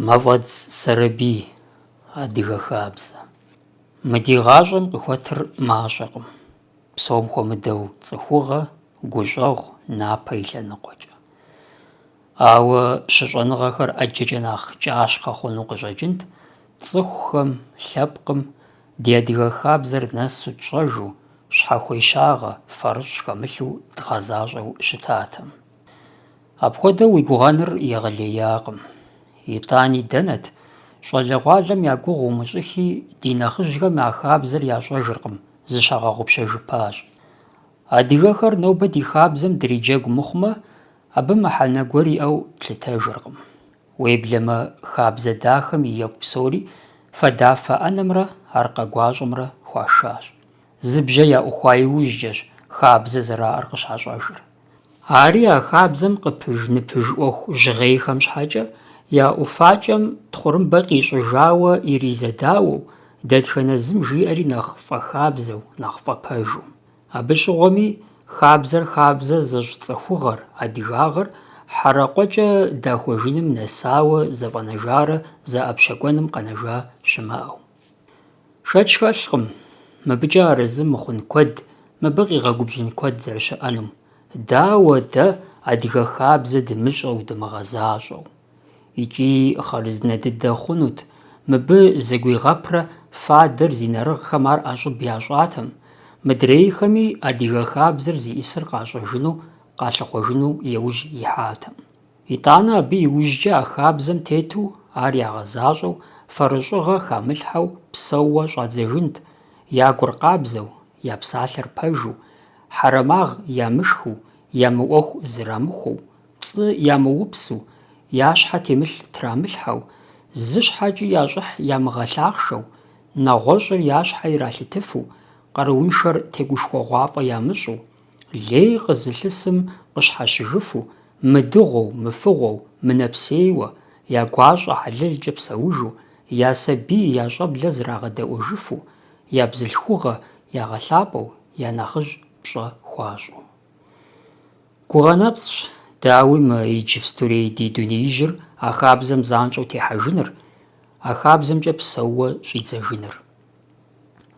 Мафӏэдз Сэрэбий адыгэ хабзэ. Мы ди гъащӏэм къыхуэтыр мащӏэкъым. Псом хуэмыдэу цӏыхугъэ, гущӏэгъу, напэ и лъэныкъуэкӏэ. Ауэ щыщӏэныгъэхэр ӏэджэкӏэ нэхъ кӏащхъэ хъуну къыщӏэкӏынт цӏыхухэм, лъэпкъым ди адыгэ хабзэр нэсу тщӏэжу, щхьэхуещагъэ, фэрыщӏ хэмылъу дгъэзащӏэу щытатэм. Апхуэдэу уи гугъэныр егъэлеякъым. ИтӀани дэнэт, щӏалэгъуалэм я гугъу умыщӏыхи, ди нэхъыжьхэм а хабзэр ящӏэжыркъым, зыщагъэгъупщэжыпащ. Адыгэхэр нобэ ди хабзэм дриджэгу мыхъумэ, абы мыхьэнэ гуэр иӏэу тлъытэжыркъым. Уеблэмэ, хабзэ дахэм и екӏу псори фэдафэ ӏэнэмрэ аркъэ-гуащӏэмрэ хуашащ. Зыбжьэ яӏухуа иужькӏэщ хабзэ зэраӏэр къыщащӏэжыр. Ари а хабзэм къыпыж-ныпыж ӏуэху жьгъейхэм щхьэкӏэ я ӏуфакӏэм тхъурымбэ къищӏыжауэ иризэдауэу, дэтхэнэ зым жиӏэри нэхъ фӏэхабзэу, нэхъ фӏэпэжу. Абы щыгъуэми хабзэр хабзэ зыщӏцӏыхугъэр, адыгагъэр хьэракъуэкӏэ дахуэжыным нэсауэ зэфӏэнэжарэ зэӏэпщэкӏуэным къэнэжа щымыӏэу. Шэч хэлъкъым, мыбыкӏэ арэзы мыхъун куэд, мыбы къигъэгубжьын куэд зэрыщыӏэнум. Дауэ дэ адыгэ хабзэ дымыщӏэу, дымыгъэзащӏэу. Икӏи хъарзынэ дыдэ хъунут, мыбы зыгуигъэпрэ фадэр зи нэрыгъхэм ар ӏэщӏыб ящӏатэм, мыдрейхэми адыгэ хабзэр зиӏисыр къащӏэжыну, къалъыхъуэжыну еужь ихьатэм. ИтӀанэ абы иужькӏэ а хабзэм тету, ар ягъэзащӏэу, фэрыщӏыгъэ хамылъхьэу псэууэ щӏадзэжынт, я гур къабзэу, я псалъэр пэжу, хьэрэмагъ ямышхыу, ямыӏуэху зырамыхуэу, пцӏы ямыупсу, я щхьэ темылъ трамылъхьэу, зы щхьэкӏи я щӏыхь ямыгъэлъахъшэу, нэгъуэщӏыр я щхьэ иралъытыфу, къарууншэр тегушхуэгъуафӏэ ямыщӏу, лей къызылъысым къыщхьэщыжыфу, мыдыгъуэу, мыфыгъуэу, мынэпсейуэ, я гуащӏэ хьэлэлкӏэ псэужу, я сабий, я щӏэблэ зрагъэдэӏуэжыфу, я бзылъхугъэ ягъэлъапӏэу, я нэхъыжь пщӏэ хуащӏу. Гугъэнапцӏщ, дауи мы иджыпстурей ди дунеижьыр а хабзэм занщӏэу техьэжыныр, а хабзэмкӏэ псэууэ щӏидзэжыныр.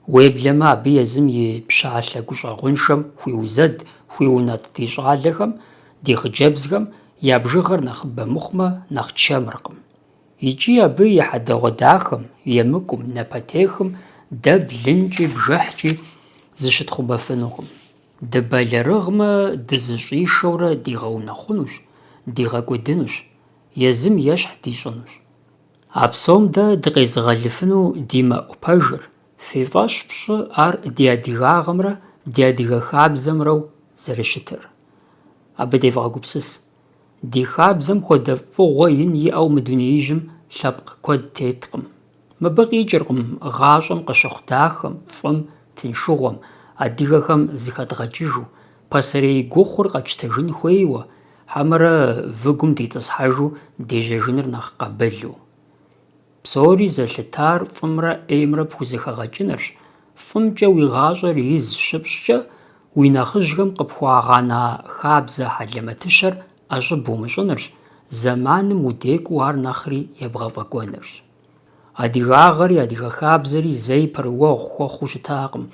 Уеблэмэ, абы езым и пщалъэ гущӏэгъуншэм хуиузэд, хуиунэт ди щӏалэхэм, ди хъыджэбзхэм я бжыгъэр нэхъыбэ мыхъумэ, нэхъ чэмыркъым. Икӏи абы и хьэдэгъуэ дахэм, емыкӏум, напэтехым дэ блынкӏи бжыхькӏи зыщытхъумэфынукъым. Дыбэлэрыгъмэ, дызыщӏишэурэ дигъэунэхъунущ, дигъэкӏуэдынущ, езым ещхь дищӏынущ. А псом дэ дыкъезыгъэлыфыну димэӏупэжыр, фи фӏэщ фщӏы ар ди адыгагъэмрэ ди адыгэ хабзэмрэу зэрыщытыр. Абы девгъэгупсыс. Ди хабзэм хуэдэ фӏыгъуэ ин иӏэу мы дунеижьым лъэпкъ куэд теткъым. Мыбы къикӏыркъым гъащӏэм къыщыхъу дахэм, фӏым, тыншыгъуэм, адыгэхэм зыхэдгъэкӏыжу, пасэрей гухъур къэкӏтэжын хуейуэ, хьэмэрэ выгум дитӏысхьэжу дежьэжыныр нэхъ къабылу. Псори зэлъытар фӏымрэ ӏеймрэ пхузэхэгъэкӏынырщ. ФӀымкӀэ уи гъащӀэр из щыпщӀкӀэ, уи нэхъыжьхэм къыпхуагъэна хабзэ хьэлэмэтыщэр ӏэщӏыб умыщӏынырщ, зэманым удекӏуу ар нэхъри ебгъэфӏэкӏуэнырщ. Адыгагъэри адыгэ хабзэри зэи пэрыуэгъу хуэхъуу щытакъым,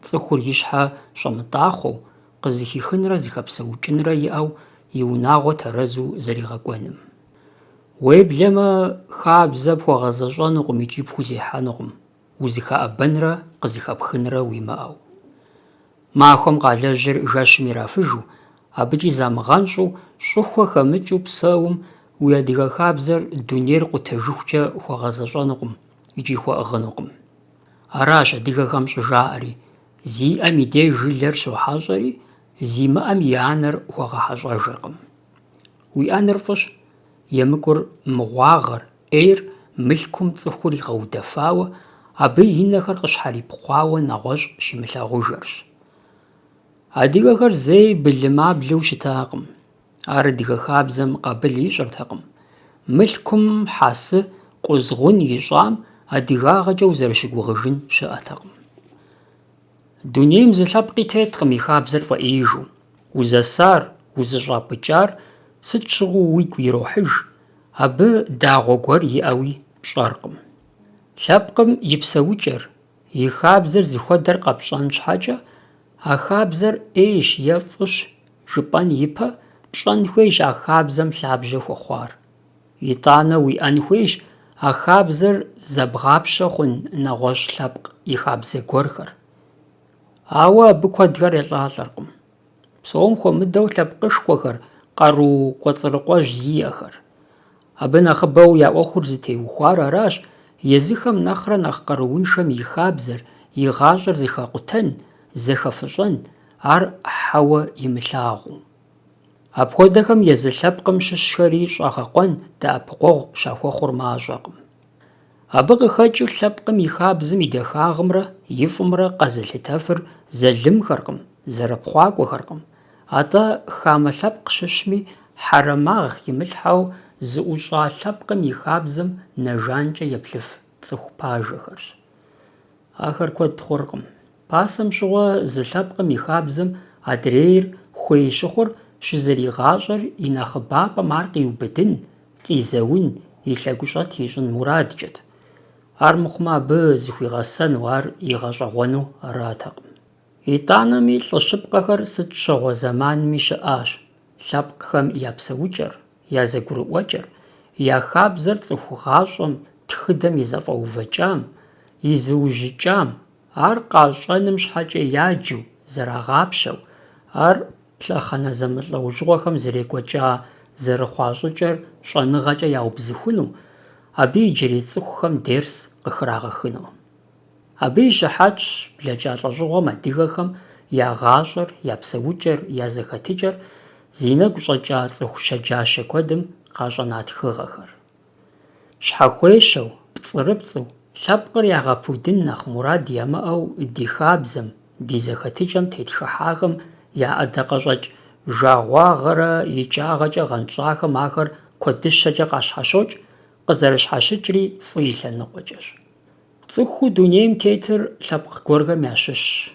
цӏыхур и щхьэ щӏэмытӏахъуэу, къызыхихынрэ зыхэпсэукӏынрэ иӏэу и унагъуэ тэрэзу зэригъэкӏуэным. Уеблэмэ, хабзэ пхуэгъэзэщӏэнукъым икӏи пхузехьэнукъым, узыхэӏэбэнрэ къызыхэпхынрэ уимыӏэу. Махуэм къалэжьыр жэщым ирафыжу, абыкӏи замыгъэнщӏу, щӏыхуэ хэмыкӏыу псэум, уи адыгэ хабзэр дунейр къутэжыхукӏэ хуэгъэзэщӏэнукъым икӏи хуэӏыгъынукъым. Аращ адыгэхэм щӏыжаӏэри: зиӏэм и деж жылэр щохьэщӏэри, зимыӏэм и анэр хуэгъэхьэщӏэжыркъым. Уи ӏэныр фӏыщ, емыкӏур мыгъуагъэр, ӏейр мылъкум цӏыхур игъэудэфауэ, абы и нэхэр къыщхьэрипхъуауэ нэгъуэщӏ щимылъагъужэрщ. Адыгэхэр зэи былымаблэу щытакъым. Ар адыгэ хабзэм къабыл ищӏыртэкъым. Мылъкум хьэсы, къузгъун ищӏам адыгагъэкӏэ узэрыщыгугъыжын щыӏэтэкъым. Дунейм зы лъэпкъи теткъым и хабзэр фӏэӏеижу. Узэсар, узыщӏапӏыкӏар сыт щыгъыу уигу ирохьыж, Абы дагъуэ гуэр иӏэуи пщӏэркъым. Лъэпкъым и псэукӏэр, и хабзэр зыхуэдэр къэпщӏэн щхьэкӏэ, а хабзэр ӏейщ е фӏыщ жыпӏэн ипэ пщӏэн хуейщ а хабзэм лъабжьэ хуэхъуар. ИтӀанэ уиӏэн хуейщ а хабзэр зэбгъапщэ хъун нэгъуэщӏ лъэпкъ и хабзэ гуэрхэр. Ауэ абы куэдхэр елӏалӏэркъым. Псом хуэмыдэу лъэпкъышхуэхэр, къару кӏуэцӏрыкъуэжь зиӏэхэр. Абы нэхъыбэу я ӏуэхур зытеухуар аращ езыхэм нэхърэ нэхъ къарууншэм и хабзэр, и гъащӏэр зыхэкъутэн, зэхэфыщӏэн, ар хьэуэ имылъагъуу. Апхуэдэхэм езы лъэпкъым щыщхэри щӏагъэкъуэн, дэӏэпыкъуэгъу щахуэхъур мащӏэкъым. Абы къыхэкӏыр лъэпкъым и хабзым и дахагъымрэ и фӏымрэ къэзылъытэфыр зэлымхэркъым, зэрыпхъуакӏуэхэркъым. АтӀэ хамэ лъэпкъ щыщми, хьэрэмагъ имылъхьэу зыӏущӏа лъэпкъым и хабзэм нэжанкӏэ еплъыф цӏыху пажэхэрщ. Ахэр куэд хъуркъым. Пасэм щыгъуэ зы лъэпкъым и хабзэм адрейр хуей щыхъур щызэригъащӏэр и нэхъыбапӏэм ар къиубыдын, къизэун, и лъэгущӏэт ищӏын мурадкӏэт. Ар мыхъумэ, абы зыхуигъэсэну, ар игъэщӏэгъуэну аратэкъым. ИтӀанэми лӀыщыпкъэхэр сыт щыгъуэ зэманми щыӏащ. Лъэпкъхэм я псэукӏэр, я зэгурыӏуэкӏэр, я хабзэр цӏыху гъащӏэм, тхыдэм и зэфӏэувэкӏам, и зыужькӏам, ар къащӏэным щхьэкӏэ яджэу, зэрагъапщэу, ар лъэхъэнэ зэмылӏэужьыгъуэхэм зэрекӏуэкӏа зэрыхъуа щӏыкӏэр щӏэныгъэкӏэ яубзыхуну, абы иджырей цӏыхухэм дерс къыхрагъэхыну. Абы и щыхьэтщ блэкӏа лӏэщӏыгъуэм адыгэхэм я гъащӏэр, я псэукӏэр, я зэхэтыкӏэр зи нэгу щӏэкӏа цӏыху щэджащэ куэдым къащӏэна тхыгъэхэр. Щхьэхуещэу, пцӏырыпцӏу, лъэпкъыр ягъэпудын нэхъ мурад ямыӏэу ди хабзэм, ди зэхэтыкӏэм тетхыхьахэм я ӏэдакъэщӏэкӏ жагъуагъэрэ икӏагъэкӏэ гъэнщӏахэм ахэр куэдыщэкӏэ къащхьэщокӏ, къызэрыщхьэщыкӏри фӏы и лъэныкъуэкӏэщ. Цӏыхуу дунейм тетыр лъэпкъ гуэрхэм ящыщщ.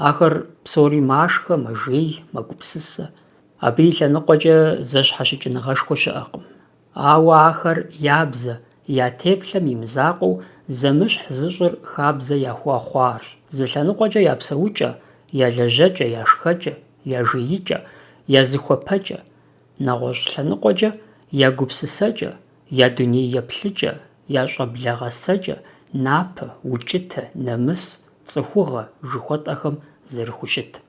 Ахэр псори машхэ, мэжей, мэгупсысэ. Абы и лъэныкъуэкӏэ зэщхьэщыкӏыныгъэшхуэ щыӏэкъым. Ауэ ахэр ябзэ, я теплъэм и мызакъуэу зэмыщхь зыщӏыр хабзэ яхуахъуарщ. Зы лъэныкъуэкӏэ я псэукӏэ, я лэжьэкӏэ, я шхэкӏэ, я жеикӏэ, я зыхуэпэкӏэ, нэгъуэщӏ лъэныкъуэкӏэ я гупсысэкӏэ, я дуней еплъыкӏэ, я щӏэблэгъэсэкӏэ, напэ, укӏытэ, нэмыс, цӏыхугъэ жыхуэтӏэхэм зэрыхущыт.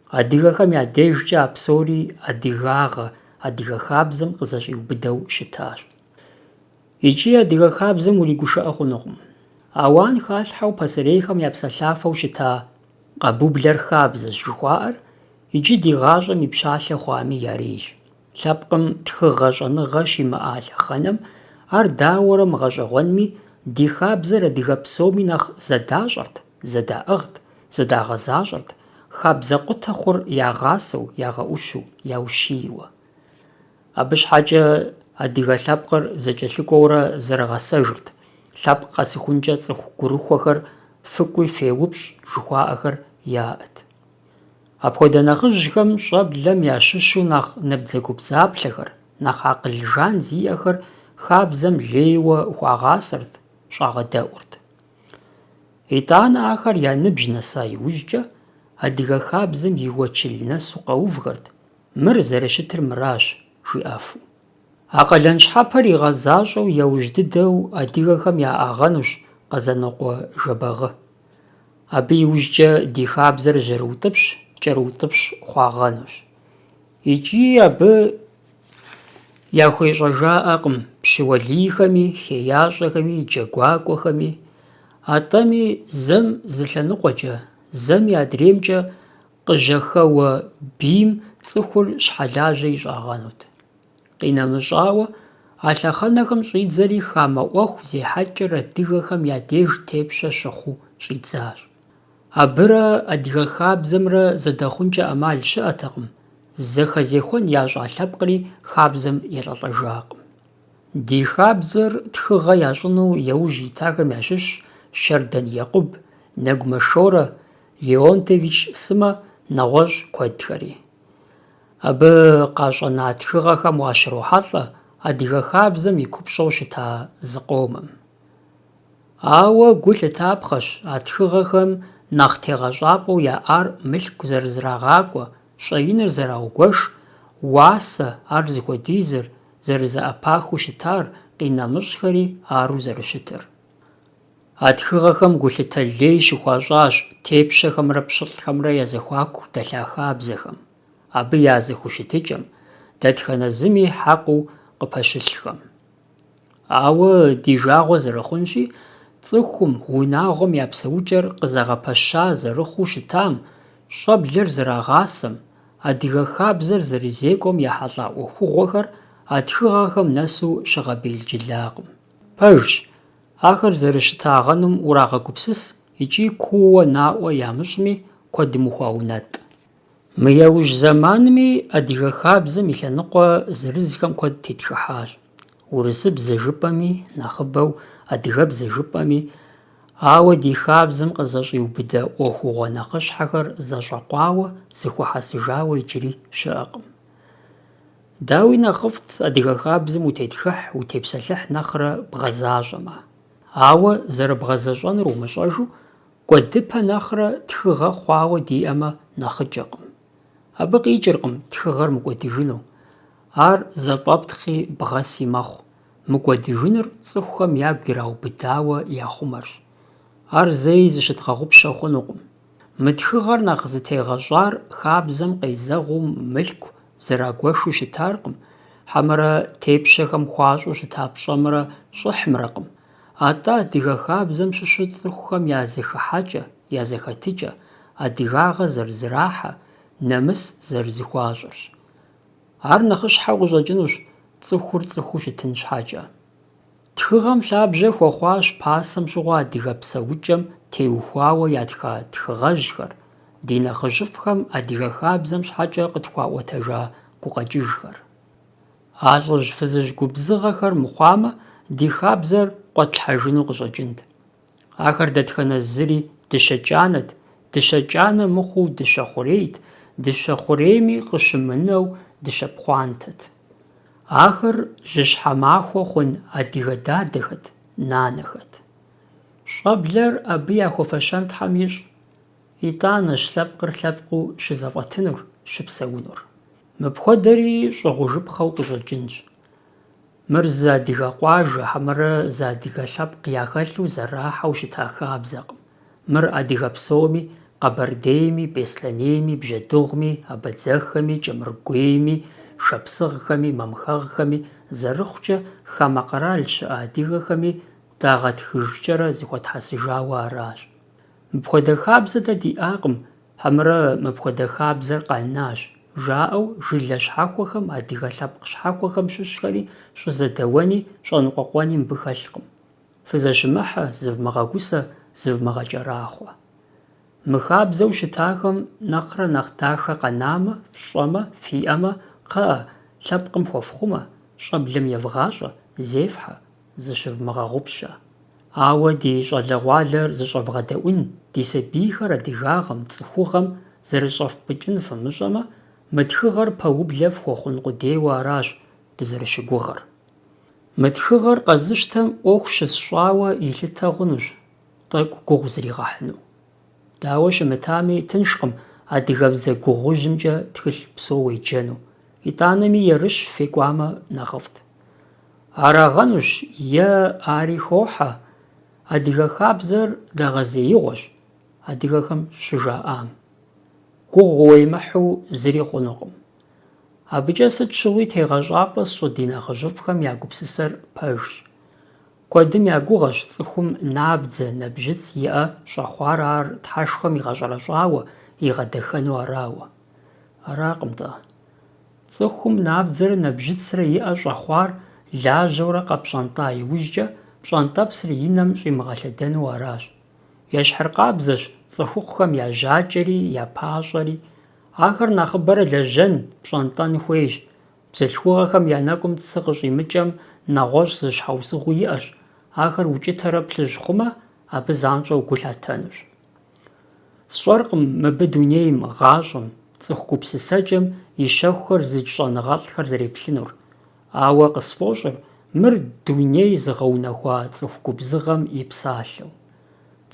Адыгэхэм я дежкӏэ а псори адыгагъэ, адыгэ хабзэм къызэщӏиубыдэу щытащ. Икӏи адыгэ хабзэм уригушыӏэ хъунукъым. Ауан халъхьэу пасэрейхэм япсэлъафэу щыта къабублэр хабзэщ жыхуаӏэр, икӏи ди гъащӏэм и пщалъэ хъуами ярейщ. Лъэпкъым тхыгъэ щӏэныгъэ щимыӏа лъэхъэнэм ар дауэрэ мыгъэщӏэгъуэнми, ди хабзэр адыгэ псоми нэхъ зэдащӏэрт, зэдаӏыгът, зыдагъэзащӏэрт, хабзэ къутэ хъур ягъасэу, ягъэӏущу, яущийуэ. Абы щхьэкӏэ адыгэ лъэпкъыр зэкӏэлъыкӏуэурэ зэрыгъэсэжырт, лъэпкъ къэсыхункӏэ цӏыху гурыхуэхэр фыкӏуи феупщӏ жыхуаӏэхэр яӏэт. Апхуэдэ нэхъыжьхэм щӏэблэм ящыщу нэхъ ныбдзэгубдзаплъэхэр, нэхъ акъыл жан зиӏэхэр хабзэм лейуэ хуагъасэрт, щӏагъэдэӏурт. ИтӀанэ ахэр я ныбжь нэса иужькӏэ, адыгэ хабзэм и уэчыл нэсу къэувхэрт, мыр зэрыщытыр мыращ, жиӏэфу. А къалэн щхьэпэр игъэзащӏэу яужь дыдэу адыгэхэм яӏагъэнущ Къэзэныкъуэ Жэбагъы. Абы иужькӏэ ди хабзэр жьэрыутӏыпщ, кӏэрыутӏыпщ хъуагъэнущ. Икӏи абы яхуещӏэжаӏэкъым пщыуэлийхэми, хеящӏэхэми, джэгуакӏуэхэми. Атӏэми зэм зы лъэныкъуэкӏэ, зэми адреймкӏэ къыжьэхэуэ бийм цӏыхур щхьэлажьэ ищӏагъэнут. Къинэмыщӏауэ, а лъэхъэнэхэм щӏидзэри хамэ ӏуэху зехьэкӏыр адыгэхэм я деж тепщэ щыхъуу щӏидзащ. Абырэ адыгэ хабзэмрэ зэдэхъункӏэ ӏэмал щыӏэтэкъым, зэхэзехуэн ящӏа лъэпкъри хабзэм елӏэлӏэжакъым. Ди хабзэр тхыгъэ ящӏыну яужь итахэм ящыщщ Щэрдэн Екъуб, Нэгумэ Шорэ, Леонтович Сымэ, нэгъуэщӏ куэдхэри. Абы къащӏэна тхыгъэхэм уащрохьэлӏэ адыгэ хабзэм и купщӏэу щыта зыкъомым. Ауэ гу лъытапхъэщ а тхыгъэхэм нэхъ тегъэщӏапӏэу яӏар мылъку зэрызэрагъакӏуэ, щӏэиныр зэраугуэш, уасэ ар зыхуэдизыр, зэрызэӏэпахыу щытар, къинэмыщӏхэри ару зэрыщытыр. А тхыгъэхэм гулъытэ лей щыхуащӏащ тепщэхэмрэ пщылӏхэмрэ я зэхуаку дэлъа хабзэхэм, абы я зэхущытыкӏэм, дэтхэнэ зыми хьэкъыу къыпэщылъхэм. Ауэ ди жагъуэ зэрыхъунщи, цӏыхум, унагъуэм я псэукӏэр къызэгъэпэща зэрыхъуу щытам, щӏэблэр зэрагъасэм, адыгэ хабзэр зэрызекӏуэм ехьэлӏа ӏуэхугъуэхэр а тхыгъэхэм нэсу щыгъэбелджылакъым. Пэжщ, ахэр зэрыщытагъэнум урагъэгупсыс икӏи куууэ наӏуэ ямыщӏми, куэдым ухуаунэтӏ. Мы яужь зэманми адыгэ хабзэм и лъэныкъуэ зырызхэм куэд тетхыхьащ. Урысыбзэ жыпӏэми, нэхъыбэу адыгэбзэ жыпӏэми, ауэ ди хабзэм къызэщӏиубыдэ ӏуэхугъуэ нэхъыщхьэхэр зэщӏэкъуауэ, зыхуэхьэсыжауэ иджыри щыӏэкъым. Дауи нэхъыфӏт адыгэ хабзэм утетхыхь, утепсэлъыхь нэхърэ бгъэзащӏэмэ. Ауэ зэрыбгъэзэщӏэнур умыщӏэжу, кӏуэдыпэ нэхърэ тхыгъэ хъуауэ диӏэмэ нэхъыкӏэкъым. Абы къикӏыркъым тхыгъэр мыкӏуэдыжыну. Ар зэфӏэптхъи бгъэси мэхъу. Мыкӏуэдыжыныр цӏыхухэм ягу ираубыдауэ яхъумэрщ. Ар зэи зыщыдгъэгъупщэ хъунукъым. Мы тхыгъэр нэхъ зытегъэщӏар хабзэм къезэгъуу мылъку зэрагуэшу щытаркъым, хьэмэрэ тепщэхэм хуащӏу щыта пщӏэмрэ щӏыхьмрэкъым. АтӀэ адыгэ хабзэм щыщу цӏыхухэм я зэхыхьэкӏэ, я зэхэтыкӏэ, адыгагъэ зэрызэрахьэ, нэмыс зэрызыхуащӏырщ. Ар нэхъыщхьэу къыщӏэкӏынущ, цӏыхур цӏыхуу щытын щхьэкӏэ. Тхыгъэм лъабжьэ хуэхъуащ пасэм щыгъуэ адыгэ псэукӏэм теухуауэ ятха тхыгъэжьхэр, ди нэхъыжьыфӏхэм адыгэ хабзэм щхьэкӏэ къытхуаӏуэтэжа гукъэкӏыжхэр. А лӏыжь-фызыжь губзыгъэхэр мыхъуамэ, ди хабзэр къуэтлъхьэжыну къыщӏэкӏынт. Ахэр дэтхэнэ зыри дыщэ кӏанэт, дыщэ кӏанэ мыхъуу дыщэ хъурейт, дыщэ хъурейми къыщымынэу дыщэ пхъуантэт. Ахэр жьыщхьэ-махуэ хъун адыгэ дадэхэт, нанэхэт. Щӏэблэр абы яхуэфэщэнтхьэм ищӏ. ИтӀанэщ лъэпкъыр лъэпкъыу щызэфӏэтынур, щыпсэунур. Мыпхуэдэри щӏэгъужыпхъэу къыщӏэкӏынщ. Мыр зы адыгэ къуажэ, хьэмэрэ зы адыгэ лъэпкъ яхэлъу зэрахьэу щыта хабзэкъым. Мыр адыгэ псоми, къэбэрдейми, беслъэнейми, бжьэдыгъуми, абэдзэххэми, кӏэмыргуейми, шапсыгъхэми, мамыхэгъхэми, зэрыхъукӏэ хамэ къэрал щыӏэ адыгэхэми дагъэтхыжкӏэрэ зыхуэтхьэсыжауэ аращ. Мыпхуэдэ хабзэ-тӏэ диӏакъым, хьэмэрэ мыпхуэдэ хабзэр къэнащ, жаӏэу жылэ щхьэхуэхэм, адыгэ лъэпкъ щхьэхуэхэм щыщхэри щӏызэдэуэни щӏэныкъуэкъуэни мыбы хэлъкъым. Фызэщымыхьэ, зывмыгъэгусэ, зывмыгъэкӏэрахъуэ. Мы хабзэу щытахэм нэхърэ нэхъ дахэ къэнамэ, фщӏэмэ, фиӏэмэ, кхъыӏэ, лъэпкъым хуэфхъумэ, щӏэблэм евгъащӏэ, зефхьэ, зыщывмыгъэгъупщэ. Ауэ ди щӏалэгъуалэр зыщӏэвгъэдэӏун, ди сабийхэр адыгагъэм, цӏыхугъэм зэрыщӏэфпӏыкӏын фымыщӏэмэ, мы тхыгъэр пэублэ фхуэхъун къудейуэ аращ дызэрыщыгугъэр. Мы тхыгъэр къэзыщтэм ӏуэху щысщӏауэ илъытэ хъунущ, тӏэкӏу гугъу зригъэхьыну. Дауэ щымытами, тыншкъым адыгэбзэ гугъужьымкӏэ тхылъ псо уеджэну. ИтӀанэми ерыщ фекӏуамэ нэхъыфӏт. Арагъэнущ е ари хохьэ, адыгэ хабзэр дэгъэзеигъуэщ адыгэхэм щыжаӏам. Гугъу уемыхьу зыри хъунукъым. Абыкӏэ сыт щыгъуи тегъэщӏапӏэ сщӏы ди нэхъыжьыфӏхэм я гупсысэр пэжщ. Куэдым я гугъэщ цӏыхум набдзэ, набжьыц иӏэ щӏэхъуар ар тхьэшхуэм игъэщӏэрэщӏауэ, игъэдэхэну арауэ. Аракъым-тӏэ. Цӏыхум набдзэрэ набжьыцрэ иӏэ щӏэхъуар лажьэурэ къэпщӏэнтӏа иужькӏэ пщӏэнтӏэпсыр и нэм щӏимыгъэлъэдэну аращ. Ещхьыркъабзэщ цӏыхухъухэм я жьакӏэри, я пащӏэри. Ахэр нэхъыбэрэ лэжьэн, пщӏэнтӏэн хуейщ. Бзылъхугъэхэм я нэкӏум цы къыщӏимыкӏэм нэгъуэщӏ зыщхьэусыгъуи иӏэщ. Ахэр укӏытэрэ плъыжь хъумэ, абы занщӏэу гу лъатэнущ. Сщӏэркъым мыбы дунейм, гъащӏэм, цӏыху гупсысэкӏэм и щэхухэр зыкӏ щӏэныгъэлӏхэр зэреплъынур. Ауэ къысфӀощӀыр мыр дуней зыгъэунэхуа цӀыху губзыгъэм и псалъэу.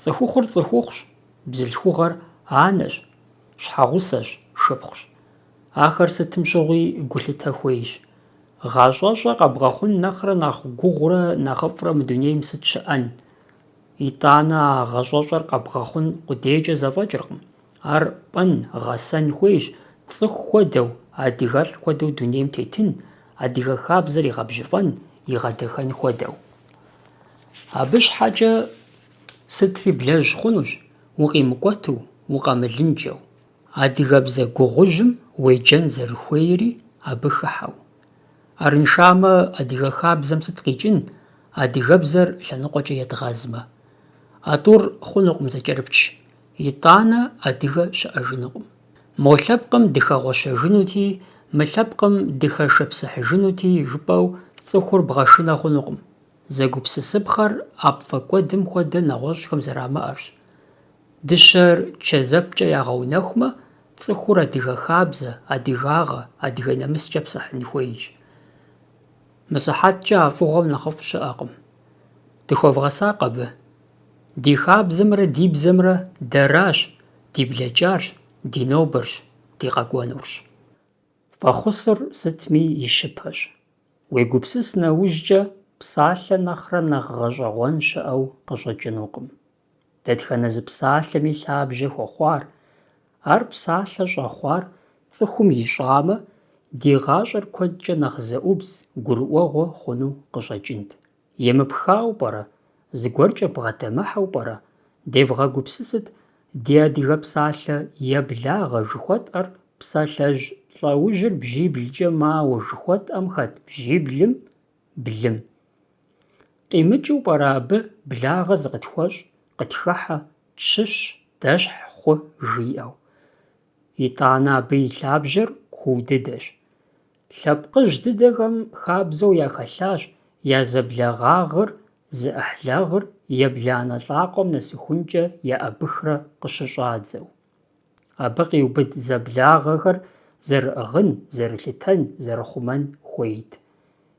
Цӏыхухъур цӏыхухъущ, бзылъхугъэр анэщ, щхьэгъусэщ, шыпхъущ. Ахэр сытым щыгъуи гулъытэ хуейщ. ГъащӀэщӀэ къэбгъэхъун нэхърэ нэхъ гугъурэ нэхъыфӀрэ мы дунейм сыт щыӀэн? ИтӀанэ а гъащӀэщӀэр къэбгъэхъун къудейкӀэ зэфӀэкӀыркъым. Ар пӀэн, гъэсэн хуейщ, цӀыху хуэдэу, адыгэлӀ хуэдэу дунейм тетын, адыгэ хабзэр игъэбжьыфӀэн, игъэдэхэн хуэдэу. Абы щхьэкӀэ сытри блэжь хъунущ, укъимыкӀуэту, укъэмылынджэу. Адыгэбзэ гугъужьым уеджэн зэрыхуейри абы хыхьэу. Арыншамэ, адыгэ хабзэм сыт къикӀын, адыгэбзэр лъэныкъуэкӀэ едгъэзмэ? АтӀур хъунукъым зэкӀэрыпч, итӀанэ адыгэ щыӀэжынукъым. Мо лъэпкъым дыхэгъуэщэжынути, мы лъэпкъым дыхэшыпсыхьыжынути жыпӀэу цӀыхур бгъэшынэ хъунукъым. Зэгупсысыпхъэр ӀэпфӀэ куэдым хуэдэ нэгъуэщӀхэм зэрамыӀэрщ. Дыщэр чэзэпкӀэ ягъэунэхумэ, цӀыхур адыгэ хабзэ, адыгагъэ, адыгэ нэмыскӀэ псыхьын хуейщ. Мы сыхьэткӀэ а фӀыгъуэм нэхъыфӀ щыӀэкъым. Дыхуэвгъэсакъ абы. Ди хабзэмрэ ди бзэмрэ дэращ, ди блэкӀарщ, ди нобэрщ, ди къэкӀуэнурщ. Фӏэхъусыр сытми и щыпэщ. Уегупсыс нэужькӀэ псалъэ нэхърэ нэхъ гъэщӀэгъуэн щыӀэу къыщӀэкӀынукъым. Дэтхэнэ зы псалъэми лъабжьэ хуэхъуар. Ар псалъэ щӀэхъуар цӀыхум ищӀамэ, ди гъащӀэр куэдкӀэ нэхъ зэӀубз, гурыӀуэгъуэ хъуну къыщӀэкӀынт. Емыпхауэ пӀэрэ? ЗыгуэркӀэ бгъэдэмыхьэу пӀэрэ? Девгъэгупсысыт ди адыгэ псалъэ еблагъэ жыхуэтӀэр псалъэжь лӀэужьыр бжьиблкӀэ мауэ жыхуэтӀэм хэт бжьиблым блым. КъимыкӀыу пӀэрэ абы благъэ зыкъытхуэщӀ, къытхыхьэ, тщыщ, дэщхь, хъу жиӀэу? ИтӀанэ абы и лъабжьэр куу дыдэщ. Лъэпкъыжь дыдэхэм хабзэу яхэлъащ я зэблагъагъыр, зы Ӏыхьлэгъыр ебланэ лӀакъуэм нэсыхункӀэ яӀэбыхрэ къыщыщӀадзэу. Абы къиубыд зэблагъэхэр зэрыӀыгъын, зэрылъытэн, зэрыхъумэн хуейт.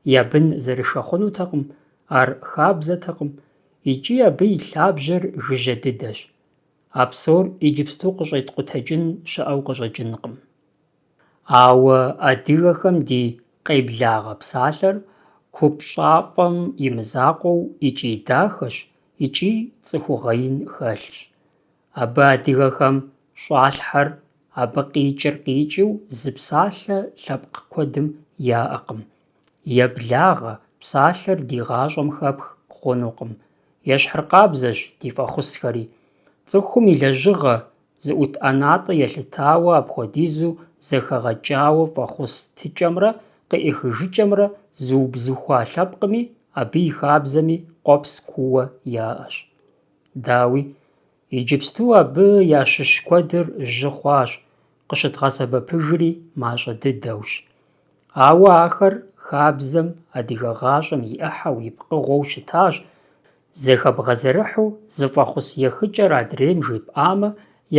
Я бын зэрышэхъунутэкъым, ар хабзэтэкъым, икӀи абы и лъабжьэр жыжьэ дыдэщ. А псор иджыпсту къыщӀеткъутэкӀын щыӀэу къыщӀэкӀынкъым. Ауэ адыгэхэм ди къеблагъэ псалъэр купщӀафӀэм и мызакъуэу икӀи дахэщ, икӀи цӀыхугъэин хэлъщ. Абы адыгэхэм щӀалъхьэр, абы къикӀыр къикӀыу зы псалъэ лъэпкъ куэдым яӀэкъым. Еблагъэ псалъэр ди гъащӀэм хэпх хъунукъым. Ещхьыркъабзэщ ди фӀэхъусхэри. Цӏыхум и лэжьыгъэ, зыӀут ӀэнатӀэ елъытауэ апхуэдизу зэхэгъэкӀауэ фӀэхъус тыкӀэмрэ къыӀыхыжыкӀэмрэ зыубзыхуа лъэпкъми, абы и хабзэми къуэпс куууэ яӀэщ. Дауи, иджыпсту абы ящыщ куэдыр жьы хъуащ, къыщыдгъэсэбэпыжри мащӀэ дыдэущ. Ауэ ахэр хабзэм, адыгэ гъащӀэм и Ӏыхьэу, и пкъыгъуэу щытащ. Зэхэбгъэзэрыхьу зы фӀэхъус ехъыкӀэр адрейм жепӀамэ,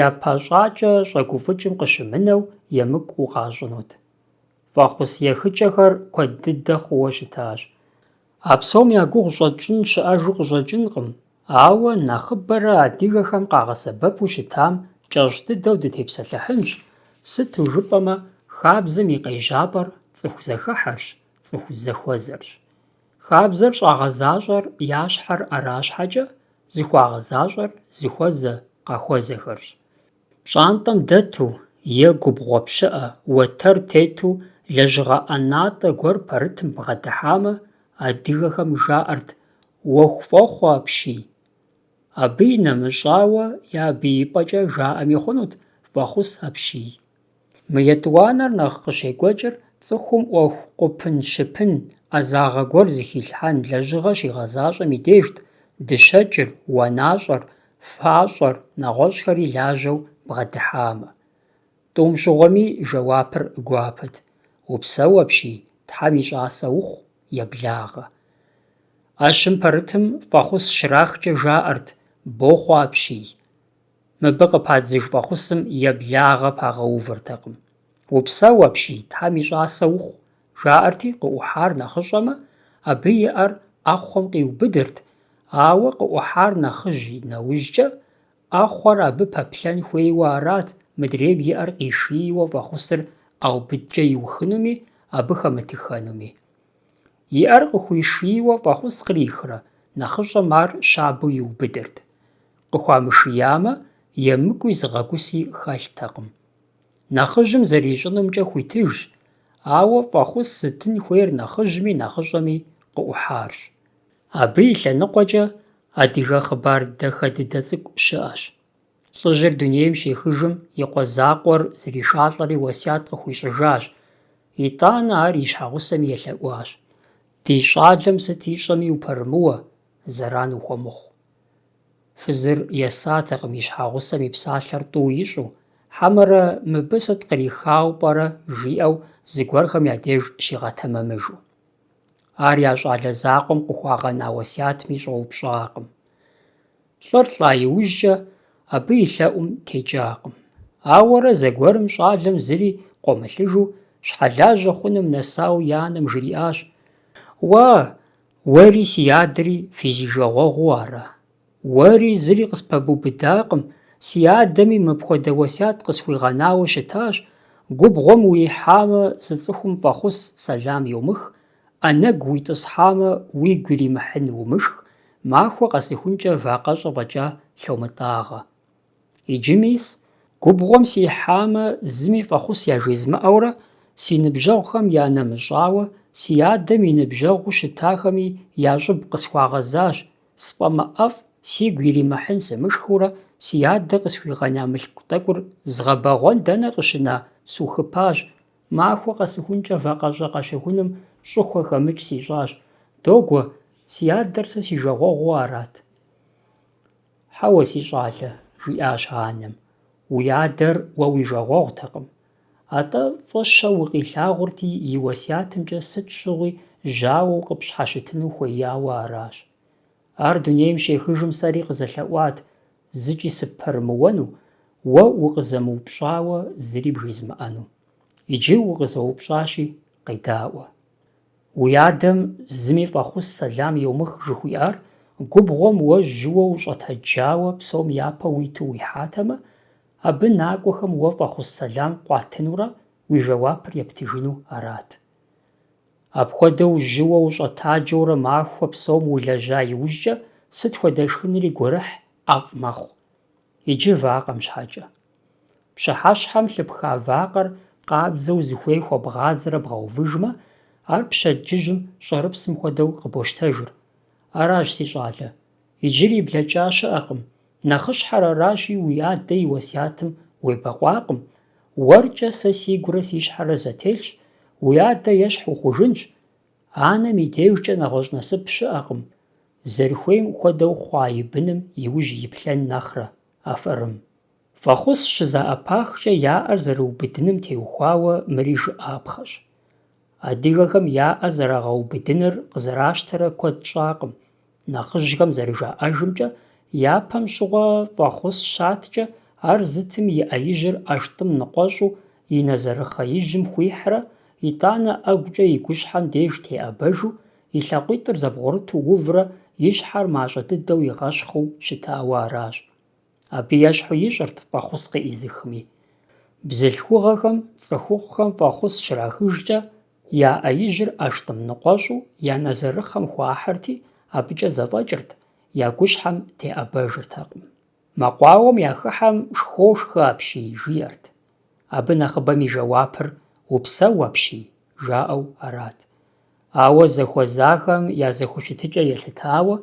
япэ щӀакӀэ щӀэгуфӀыкӀым къыщымынэу емыкӀуу къащӀынут. Фӏэхъус ехъыкӀэхэр куэд дыдэ хъууэ щытащ. А псом я гугъу щӀэкӀын щыӀэжу къыщӀэкӀынкъым, ауэ нэхъыбэрэ адыгэхэм къагъэсэбэпу щытам кӀэщӀ дыдэу дытепсэлъыхьынщ. Сыту жыпӀэмэ, хабзэм и къежьапӀэр цӀыху зэхыхьэрщ, цӀыху зэхуэзэрщ. Хабзэр щӀагъэзащӀэр я щхьэр ара щхьэкӀэ, зыхуагъэзащӀэр зыхуэзэ, къахуэзэхэрщ. Пщӏантӏэм дэту, е губгъуэ пщыӏэ, уэтэр тету лэжьыгъэ ӏэнатӏэ гуэр пэрытым бгъэдыхьамэ, адыгэхэм жаӏэрт: «Уэху фӏэхъу апщий». Абы и нэмыщӏауэ я быипӏэкӏэ жаӏэми хъунут: «Фӏэхъус апщий». Мы етӏуанэр нэхъ къыщекӏуэкӏыр цӏыхум ӏуэху къупын-щыпын, ӏэзагъэ гуэр зыхилъхьэн лэжьыгъэ щигъэзащӏэм и дежт дыщэкӏыр, уанащӏэр, фащӏэр, нэгъуэщӏхэри лажьэу бгъэдыхьамэ. ТӀумщыгъуэми жэуапыр гуапэт: «Упсэу апщий, Тхьэм и щӏасэ ухъу, еблагъэ». Ӏэщым пэрытым фӏэхъус щрахкӏэ жаӏэрт: «Бохъуэ апщий». Мыбы къыпадзыж фӏэхъусым еблагъэ пагъэувыртэкъым. «Упсэу апщий, Тхьэм и щӏасэ ухъу», жаӀэрти къыӀухьар нэхъыщӀэмэ, абы иӀэр Ӏэхъуэм къиубыдырт, ауэ къыӀухьар нэхъыжь и нэужькӀэ, Ӏэхъуэр абы пэплъэн хуейуэ арат мыдрейм иӀэр къишийуэ фӀэхъусыр ӀэубыдкӀэ иухынуми, абы хэмытыхэнуми. ИӀэр къыхуишийуэ фӀэхъус кърихрэ, нэхъыщӀэм ар щабэу иубыдырт. Къыхуамышиямэ, емыкӀуи зыгъэгуси хэлътэкъым. Нэхъыжьым зэрищӀынумкӀэ хуитыжщ, ауэ фӀэхъус зытын хуейр нэхъыжьми нэхъыщӀэми къыӀухьарщ. Абы и лъэныкъуэкӀэ адыгэ хъыбар дахэ дыдэ цӀыкӀу щыӀэщ. ЛӀыжьыр дунейм щехыжым и къуэ закъуэр зэришалӀэри уэсят къыхуищӀыжащ, итӀанэ ар и щхьэгъусэми елъэӀуащ. Ди щӀалэм сыт ищӀэми упэрымыуэ, зэран ухуэмыхъу. Фызыр есатэкъым и щхьэгъусэм и псалъэр тӀуу ищӀу, хьэмэрэ мыбы сыт кърихауэ пӀэрэ жиӀэу зыгуэрхэм я деж щигъэтэмэмыжу. Ар я щӀалэ закъуэм къыхуагъэна уэсятми щӀэупщӀакъым. ЛӀыр лӀа иужькӀэ, абы илъэӀум текӀакъым. Ауэрэ зэгуэрым щӀалэм зыри къомылъыжу, щхьэлажьэ хъуным нэсауэ и анэм жриӀащ: «Уэри си адэри фи зи жагъуэгъуу ара? Уэри зыри къыспэбубыдакъым, си адэми мыпхуэдэ уэсят къысхуигъэнауэ щытащ, губгъуэм уихьамэ, зыцӀыхум фӀэхъус сэлам йумых, Ӏэнэгу уитӀысхьамэ, уигу иримыхьын умышх, махуэ къэсыхункӀэ вакъэщӀэ фӀэкӀа лъумытӀагъэ. Иджы мис, губгъуэм сихьамэ, зыми фӀэхъус яжезмыӀэурэ, си ныбжьэгъухэм я нэмыщӀауэ, си адэм и ныбжьэгъуу щытахэми я щӀыб къысхуагъэзащ, сфӀэмыӀэфӀ, сигу иримыхьын сымышхыурэ, си адэ къысхуигъэна мылъку тӀэкӀур згъэбэгъуэн дэнэ къыщына сухыпащ, махуэ къэсыхункӀэ вакъэщӀэ къащэхуным щӀыхуэ хэмыкӀ сищӀащ. Догуэ, си адэр сэ си жагъуэгъуу арат». «Хьэуэ, си щӀалэ», – жиӀащ анэм, – «уи адэр уэ уи жагъуэгъутэкъым. АтӀэ фӀыщэ укъилъагъурти и уэсятымкӀэ сыт щыгъуи жьауэ укъыпщхьэщытыну хуеяуэ аращ. Ар дунейм щехыжым сэри къызэлъэӀуат, зыкӀи сыпэрымыуэну, уэ укъызэмыупщӀауэ зыри бжезмыӀэну. Иджы укъызэупщӀащи, къедаӀуэ. Уи адэм зыми фӀэхъус сэлам йумых жыхуиӀар, губгъуэм уэ жьыуэ ущӀэтэджауэ псом япэ уиту уихьатэмэ, абы накӀуэхэм уэ фӀэхъус сэлам къуатынурэ уи жэуапыр ептыжыну арат. Апхуэдэу жьыуэ ущӀэтаджэурэ махуэ псом улэжьа иужькӀэ, сыт хуэдэ шхынри гуэрыхь, ӀэфӀ мэхъу. Иджы вакъэм щхьэкӀэ. Пщыхьэщхьэм лъыпха вакъэр къабзэу зыхуей хуэбгъазэрэ бгъэувыжмэ, ар пщэдджыжьым щӀэрыпсым хуэдэу къыбощтэжыр. Аращ, си щӀалэ, иджыри блэкӀа щыӀэкъым, нэхъыщхьэр аращи уи адэ и уэсятым уебэкъуакъым, уэркӀэ сэ сигурэ си щхьэрэ зэтелъщ, уи адэ ещхь ухъужынщ, анэм и дежкӀэ нэгъуэщӀ насып щыӀэкъым, зэрыхуейм хуэдэу хъуа и быным иужь иплъэн нэхърэ, афӀэрым». Фӏэхъус щызаӀэпахкӀэ яӀэр зэрыубыдыным теухуауэ мыри жыӀапхъэщ. Адыгэхэм яӀэ зэрагъэубыдыныр къызэращтэрэ куэд тщӀакъым. Нэхъыжьхэм зэрыжаӀэжымкӀэ, япэм щыгъуэ фӀэхъус щаткӀэ, ар зытым и Ӏэ ижьыр ӀэштӀым ныкъуэщӀу и нэзэрыхъэ ижьым хуихьрэ, итӀанэ ӀэгукӀэ и гущхьэм деж теӀэбэжу, и лъакъуитӀыр зэбгъурыту уврэ, и щхьэр мащӀэ дыдэу игъэщхъыу щытауэ аращ. Абы ещхьу ищӀырт фӀэхъус къиӀизыхми. Бзылъхугъэхэм, цӀыхухъухэм фӀэхъус щрахыжкӀэ, я Ӏэ ижьыр ӀэштӀым ныкъуэщӀу я нэзэрыхъэм хуахьырти, абыкӀэ зэфӀэкӀырт, я гущхьэм теӀэбэжыртэкъым. Мэкъуауэм я хыхьэм «шхошхэ апщий» жиӀэрт. Абы нэхъыбэм и жэуапыр «упсэу апщий» жаӀэу арат. Ауэ зэхуэзахэм я зэхущытыкӀэ елъытауэ,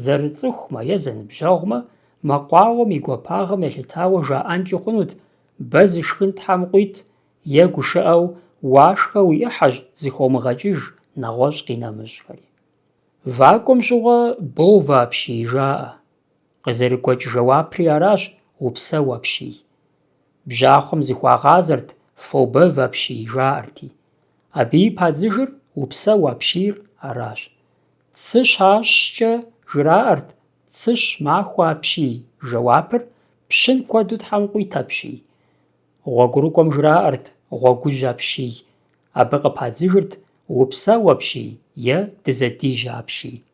зэрыцӀыхумэ е зэныбжьэгъумэ, мэкъуауэм и гуапагъэм елъытауэ жаӀэнкӀи хъунут: «Бэ зышхын Тхьэм къуит», е гушыӀэу «Уашхэ уи Ӏыхьэщ, зыхуомыгъэкӀыж», нэгъуэщӀ къинэмыщӀхэри. Вакӏуэм щыгъуэ «Бовэ апщий» жаӀэ. КъызэрыгуэкӀ жэуапри аращ: «Упсэу апщий». Бжьахъуэм зыхуагъазэрт «Фобэв апщий» жаӀэрти. Абы и падзыжыр «Упсэу апщийр» аращ. «Цы щащӀкӀэ» жраӀэрт. «Цыщ махуэ апщий» жэуапыр «Пщын куэду Тхьэм къуит апщий». ГъуэгурыкӀуэм жраӀэрт «Гъуэгужь апщий». Абы къыпадзыжырт упсэу апщий е дызэдиж апщий.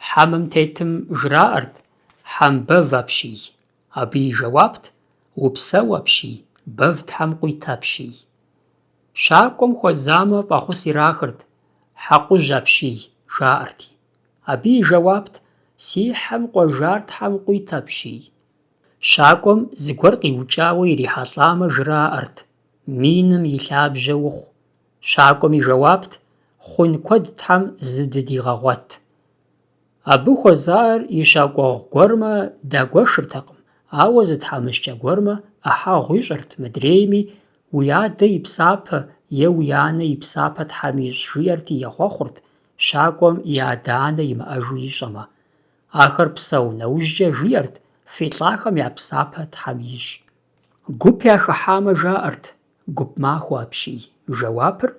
Хьэмым тетым жраӏэрт хьэм бэв апщий. Абы и жэуапт упсэу апщий, бэв тхьэм къуит апщий. Щакӏуэм хуэзамэ фӏэхъус ирахырт хьэкъужь апщий жаӏэрти. Абы и жэуапт си хьэм къуэжар тхьэм къуит апщий. Щакӏуэм зыгуэр къиукӏауэ ирихьэлӏамэ жраӏэрт миным и лъабжьэ ухъу. Щакӏуэм и жэуапт хъун куэд тхьэм зыдыдигъэгъуэт. Абы хуэзар и щакӏуэгъу гуэрмэ дагуэшыртэкъым, ауэ зы тхьэмыщкӏэ гуэрмэ ӏыхьэгъу ищӏырт мыдрейми уи адэ и псапэ е уи анэ и псапэ тхьэм ищӏ жиӏэрти ехъуэхъурт щакӏуэм и адэ-анэ имыӏэжу ищӏэмэ. Ахэр псэу нэужькӏэ жиӏэрт фи-лӏахэм я псапэ тхьэм ищӏ. Гуп яхыхьамэ жаӏэрт гуп махуэ апщий. Жэуапыр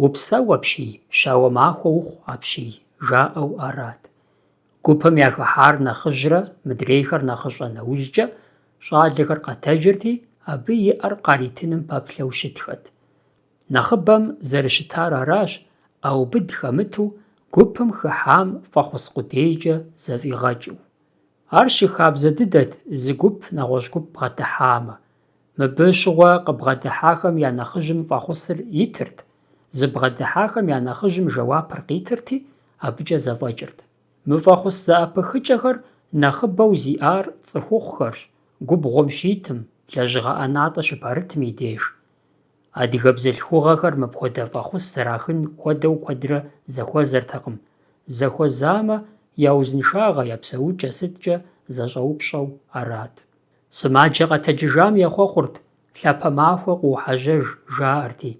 упсэу апщий, щауэ махуэ ухъу апщий жаӏэу арат. Гупым яхыхьар нэхъыжьрэ мыдрейхэр нэхъыщӏэ нэужькӏэ щӏалэхэр къэтэджырти, абы иӏэр къаритыным пэплъэу щытхэт. Нэхъыбэм зэрыщытар аращ ӏэубыд хэмыту гупым хыхьам фӏэхъус къудейкӏэ зэфӏигъэкӏыу. Ар щыхабзэ дыдэт зы гуп нэгъуэщӏ гуп бгъэдыхьамэ. Мыбы щыгъуэ къыбгъэдыхьахэм я нэхъыжьым фӏэхъусыр итырт, зыбгъэдыхьахэм я нэхъыжьым жэуапыр къитырти, абыкӏэ зэфӏэкӏырт. Мы фӏэхъус зэӏэпыхыкӏэхэр нэхъыбэу зиӏар цӏыхухъухэрщ, губгъуэм щитым, лэжьыгъэ ӏэнатӏэ щыпэрытым и деж. Адыгэ бзылъхугъэхэр мыпхуэдэ фӏэхъус зэрахын хуэдэу куэдрэ зэхуэзэртэкъым. Зэхуэзамэ, я узыншагъэ, я псэукӏэ сыткӏэ зэщӏэупщӏэу арат. Сымаджэ къэтэджыжам ехъуэхъурт лъапэ махуэ къыухьэжьэж жаӏэрти.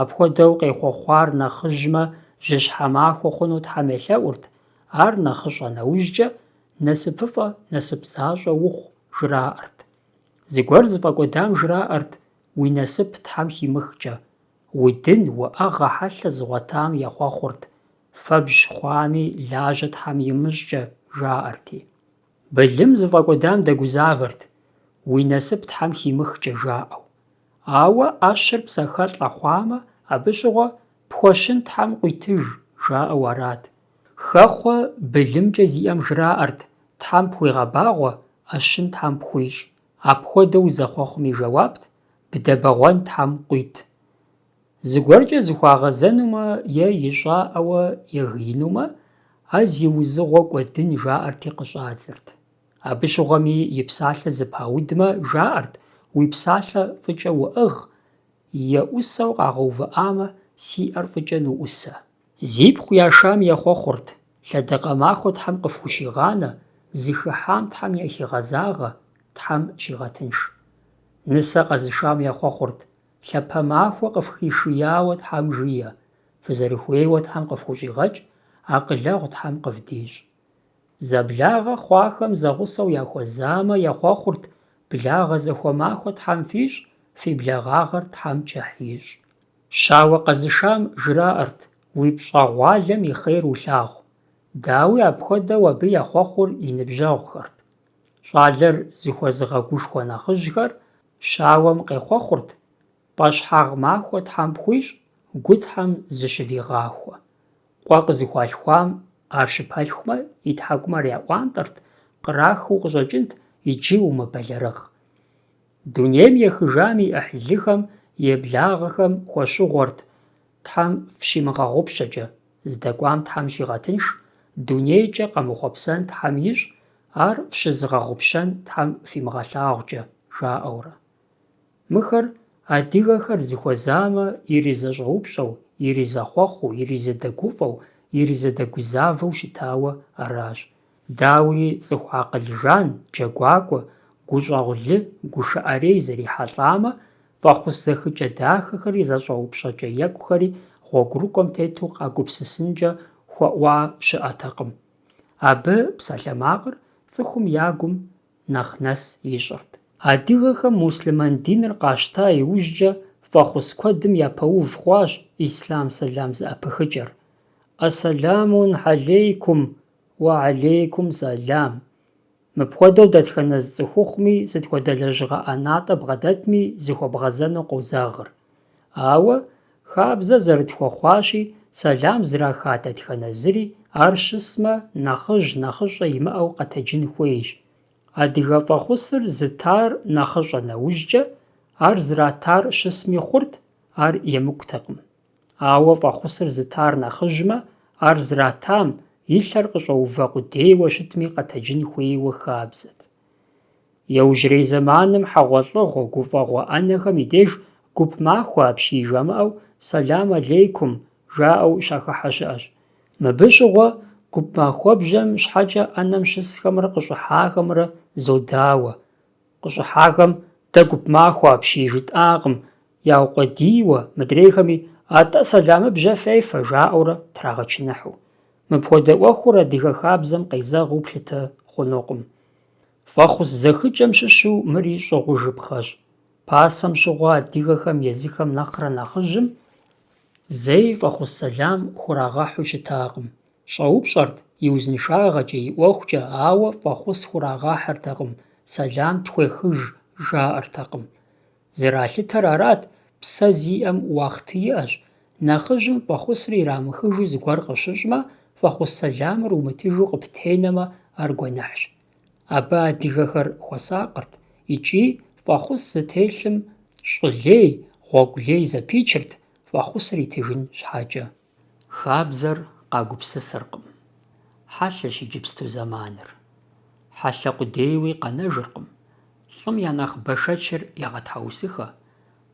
Апхуэдэу къехъуэхъуар нэхъыжьмэ, жьыщхьэ махуэ хъуну Тхьэм елъэӏурт, ар нэхъыщӏэ нэужькӏэ насыпыфӏэ, насып защӏэ ухъу жраӏэрт. Зыгуэр зыфӏэкӏуэдам жраӏэрт уи насып Тхьэм химыхкӏэ. Удын, уӏэгъэ хьэлъэ зыгъуэтам ехъуэхъурт, фэбжь хъуами лажьэ Тхьэм имыщӏкӏэ жаӏэрти. Былым зыфӏэкӏуэдам дэгузавэрт уи насып Тхьэм химыхкӏэ жаӏэу. Ауэ ӏэщыр псэхэлӏэ хъуамэ, абы щыгъуэ пхуэщын Тхьэм къуитыж жаӏэу арат. Хэхъуэ былымкӏэ зиӏэм жраӏэрт Тхьэм пхуигъэбагъуэ, ӏэщын Тхьэм пхуищӏ. Апхуэдэу зэхъуэхъум и жэуапт быдэбэгъуэн Тхьэм къуит. Зыгуэркӏэ зыхуагъэзэнумэ е ищӏаӏэуэ егъинумэ, а зи узыгъуэ кӏуэдын жаӏэрти къыщӏадзэрт. Абы щыгъуэми и псалъэ зыпаудмэ жаӏэрт уи псалъэ фӏыкӏэ уӏыгъ, еӏусэу къагъэувыӏамэ си ӏэр фӏыкӏэ ноӏусэ. Зипхъу яшам ехъуэхъурт лъэдакъэ махуэ Тхьэм къыфхущигъанэ, зыхыхьам Тхьэм яхигъэзагъэ, Тхьэм щигъэтынш. Нысэ къэзышам ехъуэхъурт лъапэ махуэ къыфхишияуэ Тхьэм жиӏэ, фызэрыхуейуэ Тхьэм къыфхущӏигъэкӏ, акъылэгъу Тхьэм къывдищӏ. Зэблагъэ хъуахэм зэгъусэу яхуэзамэ ехъуэхъурт благъэ зэхуэмахуэ Тхьэм фищӏ, фи благъагъэр Тхьэм кӏыхь ищӏ. Щауэ къэзышам жраӏэрт уи пщӏэгъуалэм и хъер улъагъу. Дауи апхуэдэу абы ехъуэхъур и ныбжьэгъухэрт. Щӏалэр зыхуэзыгъэгушхуэ нэхъыжьхэр щауэм къехъуэхъурт пӏэщхьагъ махуэ Тхьэм пхуищӏ, гу Тхьэм зыщывигъахуэ. Къуэ къызыхуалъхуам ар щыпэлъхумэ, и тхьэкӏумэр яӏуантӏэрт, кърахыу къыщӏэкӏынт иджы умыбэлэрыгъ. Дунейм ехыжам и ӏыхьлыхэм, и благъэхэм хуэщыгъуэрт Тхьэм фщимыгъэгъупщэкӏэ, здэкӏуам Тхьэм щигъэтынш, дунейкӏэ къэмыхъуэпсэн Тхьэм ищӏ, ар фщызыгъэгъупщэн Тхьэм фимыгъэлъагъукӏэ жаӏэурэ. Мыхэр адыгэхэр зыхуэзамэ иризэщӏэупщӏэу, иризэхъуэхъуу, иризэдэгуфӏэу, иризэдэгузавэу щытауэ аращ. Дауи цӏыху акъыл жан, джэгуакӏуэ, гущӏэгъу лы, гушыӏэрей зэрихьэлӏамэ, фӏэхъус зэхыкӏэ дахэхэри зэщӏэупщӏэкӏэ екӏухэри гъуэгурыкӏуэм тету къагупсысынкӏэ хуэӏуа щыӏэтэкъым. Абы псалъэмакъыр цӏыхум я гум нэхъ нэс ищӏырт. Адыгэхэм муслъман диныр къащта иужькӏэ фӏэхъус куэдым япэув хъуащ ислъам-сэлам зыӏэпыхыкӏэр. «Ассэлямун алейкум уа алейкум сэлам». Мыпхуэдэу дэтхэнэ зыцӏыхухъуми, сыт хуэдэ лэжьыгъэ ӏэнатӏэ бгъэдэтми, зыхуэбгъэзэну къозэгъыр. Ауэ Хабзэ зэрытхуэхъуащи, сэлам зраха дэтхэнэ зыри ар щысмэ нэхъыжь-нэхъыщӀэ имыӀэу къэтэджын хуейщ. Адыгэ фӀэхъусыр зытар нэхъыщӀэ нэужькӀэ, ар зратар щысми хъурт, ар емыкӀутэкъым. Ауэ фӀэхъусыр зытар нэхъыжьмэ, ар зратам и лъэр къыщӀэувэ къудейуэ щытми къэтэджын хуейуэ хабзэт. Иужьрей зэманым хьэгъуэлӀыгъуэ, гуфӀэгъуэ Ӏэнэхэм и деж гуп махуэ апщий жамыӀэу «Сэлам алейкум» жаӀэу щахыхьэ щыӀэщ. Мыбы щыгъуэ гуп махуэбжьэм щхьэкӀэ Ӏэнэм щысхэмрэ къыщӀыхьахэмрэ зодауэ. КъыщӀыхьахэм «Дэ гуп махуэ апщий жытӀакъым», яукъуэдийуэ, мыдрейхэми «АтӀэ сэламыбжьэ фефэ» жаӀэурэ трагъэчыныхьу. Мыпхуэдэ Ӏуэхур адыгэ хабзэм къезэгъыу плъытэ хъунукъым. Фӏэхъус зэхыкӏэм щыщу мыр и щӏыгъужыпхъэщ. Пасэм щыгъуэ адыгэхэм езыхэм нэхърэ нэхъыжьым зэи фӏэхъус сэлам хурагъэхьу щытакъым. Щӏэупщӏэрт и узыншагъэкӏэ, и ӏуэхукӏэ, ауэ фӏэхъус хурагъэхьэртэкъым, сэлам тхуехыж жаӏэртэкъым. Зэралъытэр арат, псэ зиӏэм уахъты иӏэщ. Нэхъыжьым фӏэхъусыр ирамыхыжу зыгуэр къыщыщӏмэ, фӏэхъус сэламыр умытыжу къыптенэмэ, ар гуэныхьщ. Абы адыгэхэр хуэсакъырт, икӏи фӏэхъус зытелъым щӏылей, гъуэгулей зэпичырт, фӏэхъусыр итыжын щхьэкӏэ. Хабзэр къагупсысыркъым. Хьэлъэщ иджыпсту зэманыр. Хьэлъэ къудейуи къэнэжыркъым. ЛӀым я нэхъ бэшэчыр ягъэтхьэусыхэ,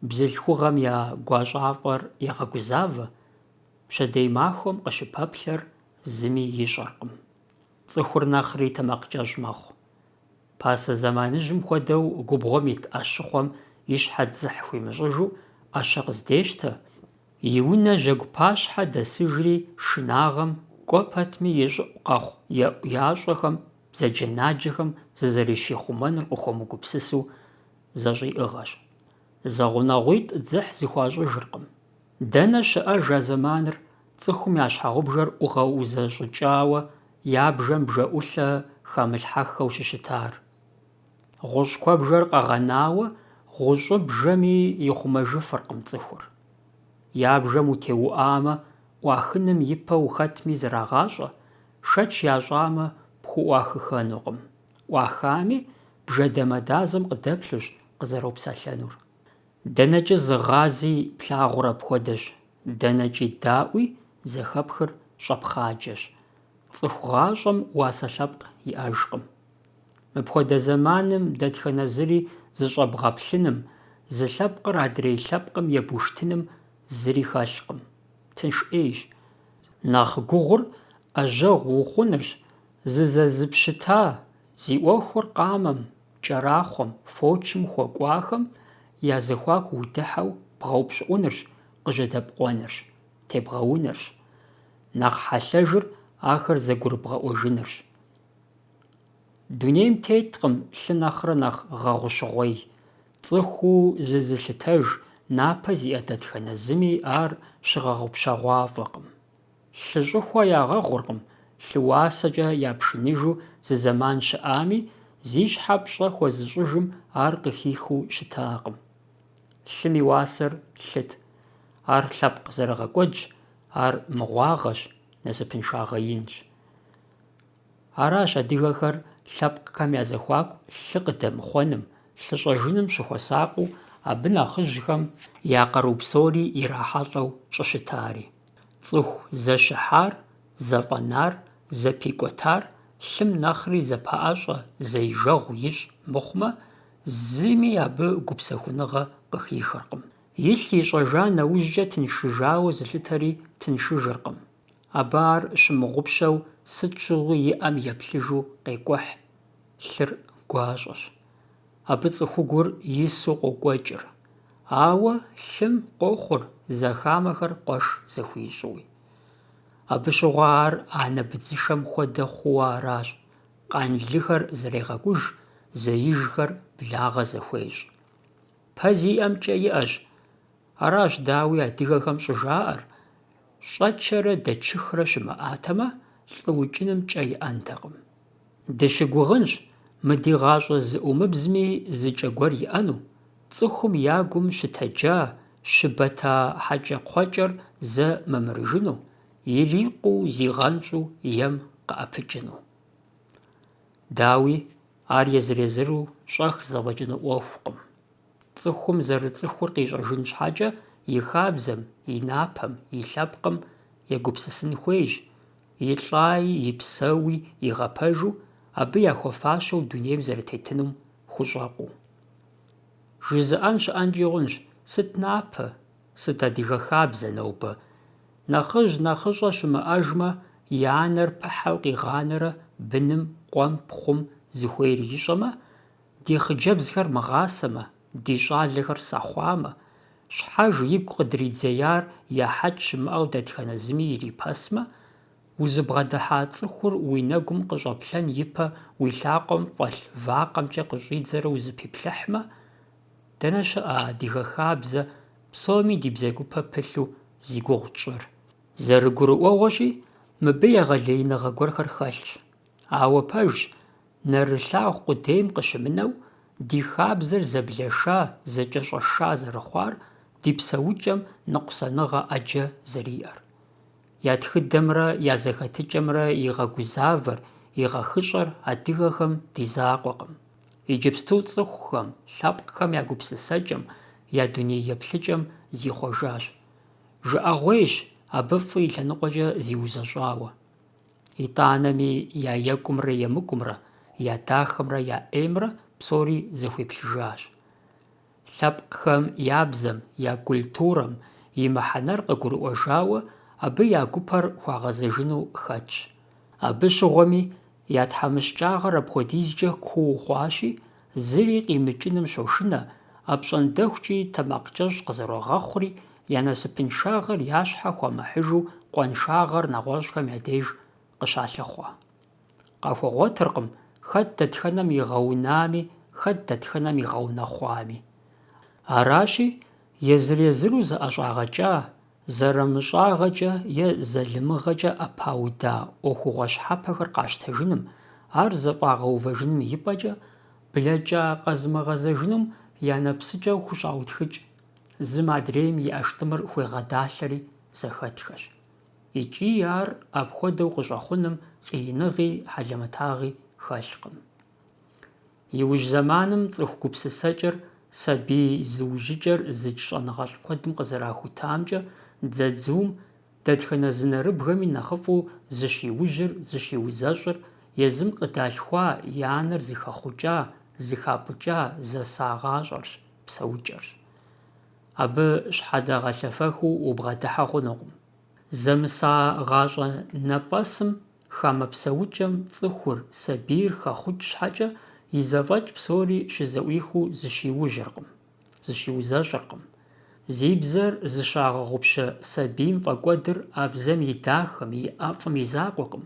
бзылъхугъэм я гуащӀафӀэр егъэгузавэ, пщэдей махуэм къыщыпэплъэр зыми ищӀэркъым. Цӏыхур нэхъри тэмакъкӀэщӀ мэхъу. Пасэ зэманыжьым хуэдэу губгъуэм ит Ӏэщыхъуэм и щхьэ дзыхь хуимыщӀыжу Ӏэщэ къыздещтэ, и унэ жьэгу пащхьэ дэсыжри шынагъэм кӀуэ пэтми и щӀыӀу къэхъу еӀу ящӀэхэм, бзаджэнаджэхэм зызэрищихъумэныр къыхуэмыгупсысу зэщӀиӀыгъэщ. ЗэгъунэгъуитӀ дзыхь зыхуащӀыжыркъым. Дэнэ щыӀэж а зэманыр цӀыхум я щхьэгъубжэр ӀугъэузэщӀыкӀауэ, ябжэм бжэӀулъэ хамылъхьэхэу щыщытар. ГъущӀ куэбжэр къэгъэнауэ, гъущӀыбжэми ихъумэжыфыркъым цӀыхур. Ябжэм утеуӀамэ, Ӏуахыным ипэ ухэтми зэрагъащӀэ, шэч ящӀамэ, пхуӀуахыхэнукъым. Ӏуахами, бжэдэмэдазэм къыдэплъущ къызэропсэлъэнур. ДэнэкӀи зыгъази плъагъур апхуэдэщ, дэнэкӀи даӀуи зэхэпхыр щӀэпхъаджэщ. ЦӀыху гъащӀэм уасэ лъэпкъ иӀэжкъым. Мыпхуэдэ зэманым дэтхэнэ зыри зыщӀэбгъэплъыным, зы лъэпкъыр адрей лъэпкъым ебуштыным зыри хэлъкъым. Тынш Ӏейщ. Нэхъ гугъур Ӏэжьэгъу ухъунырщ, зызэзыпщыта, зи Ӏуэхур къамэм, кӀэрахъуэм, фочым хуэкӀуахэм я зэхуаку удыхьэу бгъэупщӀыӀунырщ, къыжьэдэпкъуэнырщ, тебгъэунырщ. Нэхъ хьэлъэжыр ахэр зэгурыбгъэӀуэжынырщ. Дунейм теткъым лъы нэхърэ нэхъ гъэгъущыгъуей. ЦӀыхуу зызылъытэж, напэ зиӀэ дэтхэнэ зыми ар щыгъэгъупщэгъуафӀэкъым. Лъы щӀыхуэ ягъэгъуркъым, лъы уасэкӀэ япшыныжу зы зэман щыӀами, зи щхьэ пщӀэ хуэзыщӀыжым ар къыхихыу щытакъым. Лъым и уасэр лъыт. Ар лъэпкъ зэрыгъэкӀуэдщ, ар мыгъуагъэщ, насыпыншагъэ инщ. Аращ адыгэхэр лъэпкъхэм я зэхуаку лъы къыдэмыхъуэным, лъы щӀэжыным щыхуэсакъыу, абы нэхъыжьхэм я къару псори ирахьэлӀэу щӀыщытари. ЦӀыху зэщыхьар, зэфӀэнар, зэпикӀуэтар лъым нэхъри зэпэӀэщӀэ, зэижэгъу ищӀ мыхъумэ, зыми абы гупсэхуныгъэ къыхихыркъым. Илъ ищӀэжа нэужькӀэ тыншыжауэ зылъытэри тыншыжыркъым. Абы ар щымыгъупщэу сыт щыгъуи и Ӏэм еплъыжу къекӀухь. Лъыр гуащӀэщ. Абы цӀыхугур ису къокӀуэкӀыр. Ауэ лъым къохъур зэхамэхэр къуэш зыхуищӀууи. Абы щыгъуэ ар анэ быдзышэм хуэдэ хъууэ аращ. Къанлыхэр зэрегъэкӀуж, зэижхэр благъэ зэхуещӀ. Пэ зиӀэмкӀэ иӀэщ. Аращ дауи адыгэхэм щӀыжаӀэр: щӀэчэрэ дэчыхрэ щымыӀатэмэ, лӀы укӀынымкӀэ иӀэнтэкъым. Дыщыгугъынщ мы ди гъащӀэ зыӀумыбзми зыкӀэ гуэр иӀэну, цӀыхум я гум щытэджа, щыбэта хьэкӀэкхъуэкӀэр зэ мэмырыжыну, ирикъуу зигъэнщӀу ем къыӀэпыкӀыну. Дауи, ар езыр-езыру щӀэх зэфӀэкӀыну Ӏуэхукъым. Цӏыхум зэрыцӏыхур къищӀэжын щхьэкӀэ и хабзэм, и напэм, и лъэпкъым егупсысын хуейщ, итӀлӀаи ипсэуи игъэпэжу, абы яхуэфащэу дунейм зэрытетынум хущӀэкъуу. ЖызыӀэн щыӀэнкӀи хъунщ: сыт напэ, сыт адыгэ хабзэ нобэ? Нэхъыжь-нэхъыщӀэ щымыӀэжмэ, и анэр пыхьэу къигъанэрэ быным, къуэм, пхъум зыхуейр ищӀэмэ, ди хъыджэбзхэр мыгъасэмэ, ди щӀалэхэр сэхъуамэ, щхьэж игу къыдридзеяр ехьэкӀ щымыӀэу дэтхэнэ зыми ирипэсмэ, узыбгъэдыхьа цӀыхур уи нэгум къыщӀэплъэн ипэ уи лъакъуэм фӀэлъ вакъэмкӀэ къыщӀидзэрэ узыпиплъыхьмэ, дэнэ щыӀэ адыгэ хабзэ псоми ди бзэгупэ пылъу зи гугъу тщӀыр? ЗэрыгурыӀуэгъуэщи, мыбы егъэлеиныгъэ гуэрхэр хэлъщ. Ауэ пэжщ, нэрылъагъу къудейм къыщымынэу, ди хабзэр зэблэша, зэкӀэщӀэша зэрыхъуар, ди псэукӀэм ныкъусаныгъэ Ӏэджэ зэриӀэр. Я тхыдэмрэ я зэхэтыкӀэмрэ игъэгузавэр, игъэхыщӀэр адыгэхэм ди закъуэкъым. Иджыпсту цӀыхухэм, лъэпкъхэм я гупсысэкӀэм, я дуней еплъыкӀэм зихъуэжащ. ЖыӀэгъуейщ абы фӀы и лъэныкъуэкӀэ зиузэщӀауэ. ИтӀанэми я екӀумрэ емыкӀумрэ, я дахэмрэ я Ӏеймрэ псори зэхуеплъыжащ. Лъэпкъхэм я бзэм, я культурэм и мыхьэнэр къыгурыӀуэжауэ, абы я гупэр хуагъэзэжыну хэтщ. Абы щыгъуэми я тхьэмыщкӀагъэр апхуэдизкӀэ куу хъуащи, зыри къимыкӀыным щошынэ, апщӀондэхукӀи тэмакъкӀэщӀ къызэрогъэхъури, я насыпыншагъэр я щхьэ хуэмыхьыжу къуаншагъэр нэгъуэщӀхэм я деж къыщалъэхъуа. Къахуэгъуэтыркъым хэт дэтхэнэм игъэунами, хэт дэтхэнэм игъэунэхъуами. Аращи, езыр-езыру зыӀэщӀагъэкӀа, зэрымыщӀагъэкӀэ е зэлымыгъэкӀэ Ӏэпауда Ӏуэхугъуэ щхьэпэхэр къащтэжыным, ар зыфӀагъэувэжыным ипӀэкӀэ, блэкӀа къэзмыгъэзэжынум я нэпсыкӀэу хущӀаутхыкӀ, зым адрейм и ӀэштӀымыр хуегъэдалъэри зэхэтхэщ. ИкӀи ар апхуэдэу къыщӀэхъуным къииныгъи хьэлэмэтагъи хэлъкъым. Иужь зэманым цӀыху гупсысэкӀэр, сабий зыужьыкӀэр зыдж щӀэныгъэлӀ куэдым къызэрахутамкӀэ, дзадзум дэтхэнэ зы нэрыбгэми нэхъыфӀу зыщиужьыр, зыщиузэщӀыр, езым къыдалъхуа и анэр зыхэхъукӀа, зыхапӀыкӀа зэсагъащӀэрщ, псэукӀэрщ. Абы щхьэдэгъэлъэфэхыу убгъэдыхьэ хъунукъым. Зэмыса гъащӀэ напӀэсым хамэ псэукӀэм цӀыхур, сабийр хэхъукӀ щхьэкӀэ, и зэфӀэкӀ псори щызэӀуихыу зыщиужьыркъым, зыщиузэщӀыркъым. Зи бзэр зыщагъэгъупщэ сабийм фӀэкӀуэдыр а бзэм и дахэм, и ӀэфӀым и закъуэкъым,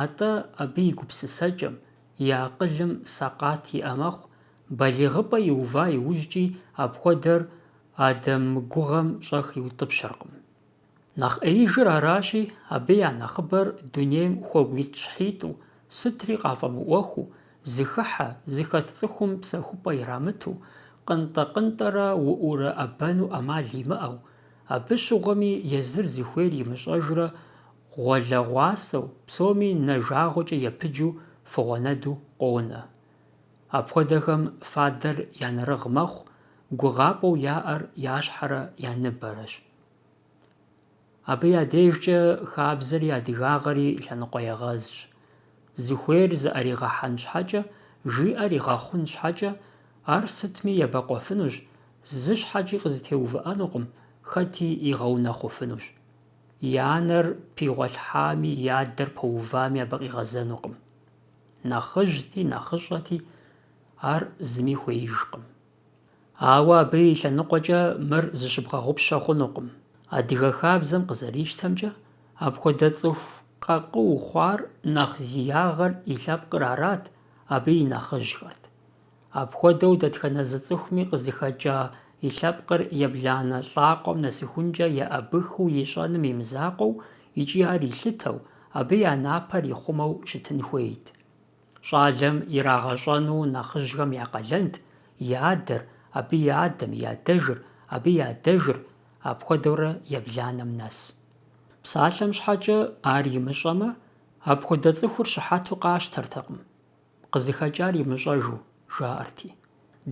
атӀэ абы и гупсысэкӀэм, и акъылым сакъат иӀэ мэхъу, балигъыпӀэ иува иужькӀи апхуэдэр адэмыгугъэм щӀэх иутӀыпщэркъым. Нэхъ Ӏеижыр аращи, абы я нэхъыбэр дунейм хуэгуитӀ-щхьитӀу, сытри къафӀэмыӀуэхуу, зыхыхьэ, зыхэт цӀыхум псэхупӀэ ирамыту, къынтӀэ-къынтӀэрэ уӀурэ Ӏэбэну Ӏэмал имыӀэу, абы щыгъуэми езыр зыхуейр имыщӀэжрэ, гъуэлэгъуасэу, псоми нэжагъуэкӀэ епыджу фыгъуэнэду къонэ. Апхуэдэхэм фадэр янэрыгъ мэхъу, гугъапӀэу яӀэр я щхьэрэ я ныбэрэщ. Абы я дежкӀэ хабзэри адыгагъэри лъэныкъуэ егъэзщ. Зыхуейр зыӀэригъэхьэн щхьэкӀэ, жиӀэр игъэхъун щхьэкӀэ, ар сытми ебэкъуэфынущ, зы щхьэкӀи къызытеувыӀэнукъым, хэти игъэунэхъуфынущ. И анэр пигъуэлъхьами, и адэр пэувами абы къигъэзэнукъым. Нэхъыжьти, нэхъыщӀэти, ар зыми хуеижкъым. Ауэ абы и лъэныкъуэкӀэ мыр зыщыбгъэгъупщэ хъунукъым. Адыгэ хабзэм къызэрищтэмкӀэ, апхуэдэ цӀыху къэкъыу хъуар нэхъ зиягъэр и лъэпкъыр арат, абы и нэхъыжьхэрт. Апхуэдэу дэтхэнэ зы цӀыхуми къызыхэкӀа и лъэпкъыр ебланэ лӀакъуэм нэсыхункӀэ еӀэбыхыу ищӀэным имызакъуэу, икӀи ар илъытэу, абы я напэр ихъумэу щытын хуейт. ЩӀалэм ирагъэщӀэну нэхъыжьхэм я къалэнт, и адэр, абы и адэм, и адэжыр, абы и адэжыр, апхуэдэурэ ебланэм нэс. Псалъэм щхьэкӀэ ар имыщӀэмэ, апхуэдэ цӀыхур щыхьэту къащтэртэкъым. КъызыхэкӀар имыщӀэжу, жаӀэрти.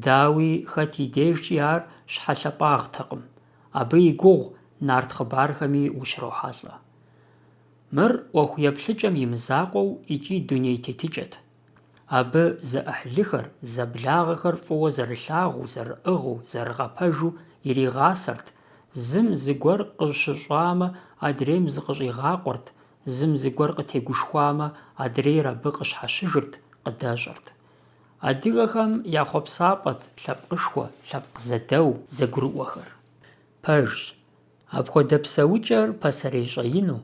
Дауи хэт и дежкӀи ар щхьэлъапӀагътэкъым. Абы и гугъу нарт хъыбархэми ущрохьэлӀэ. Мыр ӀуэхуеплъыкӀэм и мызакъуэу икӀи дуней тетыкӀэт. Абы зэӀыхьлыхэр, зэблагъэхэр фӀыуэ зэрылъагъуу, зэрыӀыгъыу, зэрыгъэпэжу иригъасэрт, зым зыгуэр къыщыщӀамэ, адрейм зыкъыщӀигъакъуэрт, зым зыгуэр къытегушхуамэ, адрейр абы къыщхьэщыжырт, къыдэщӀэрт. Адыгэхэм яхъуэпсапӀэт лъэпкъышхуэ, лъэпкъ зэдэу, зэгурыӀуэхэр. Пэжщ. Апхуэдэ псэукӀэр пасэрей щӀэину,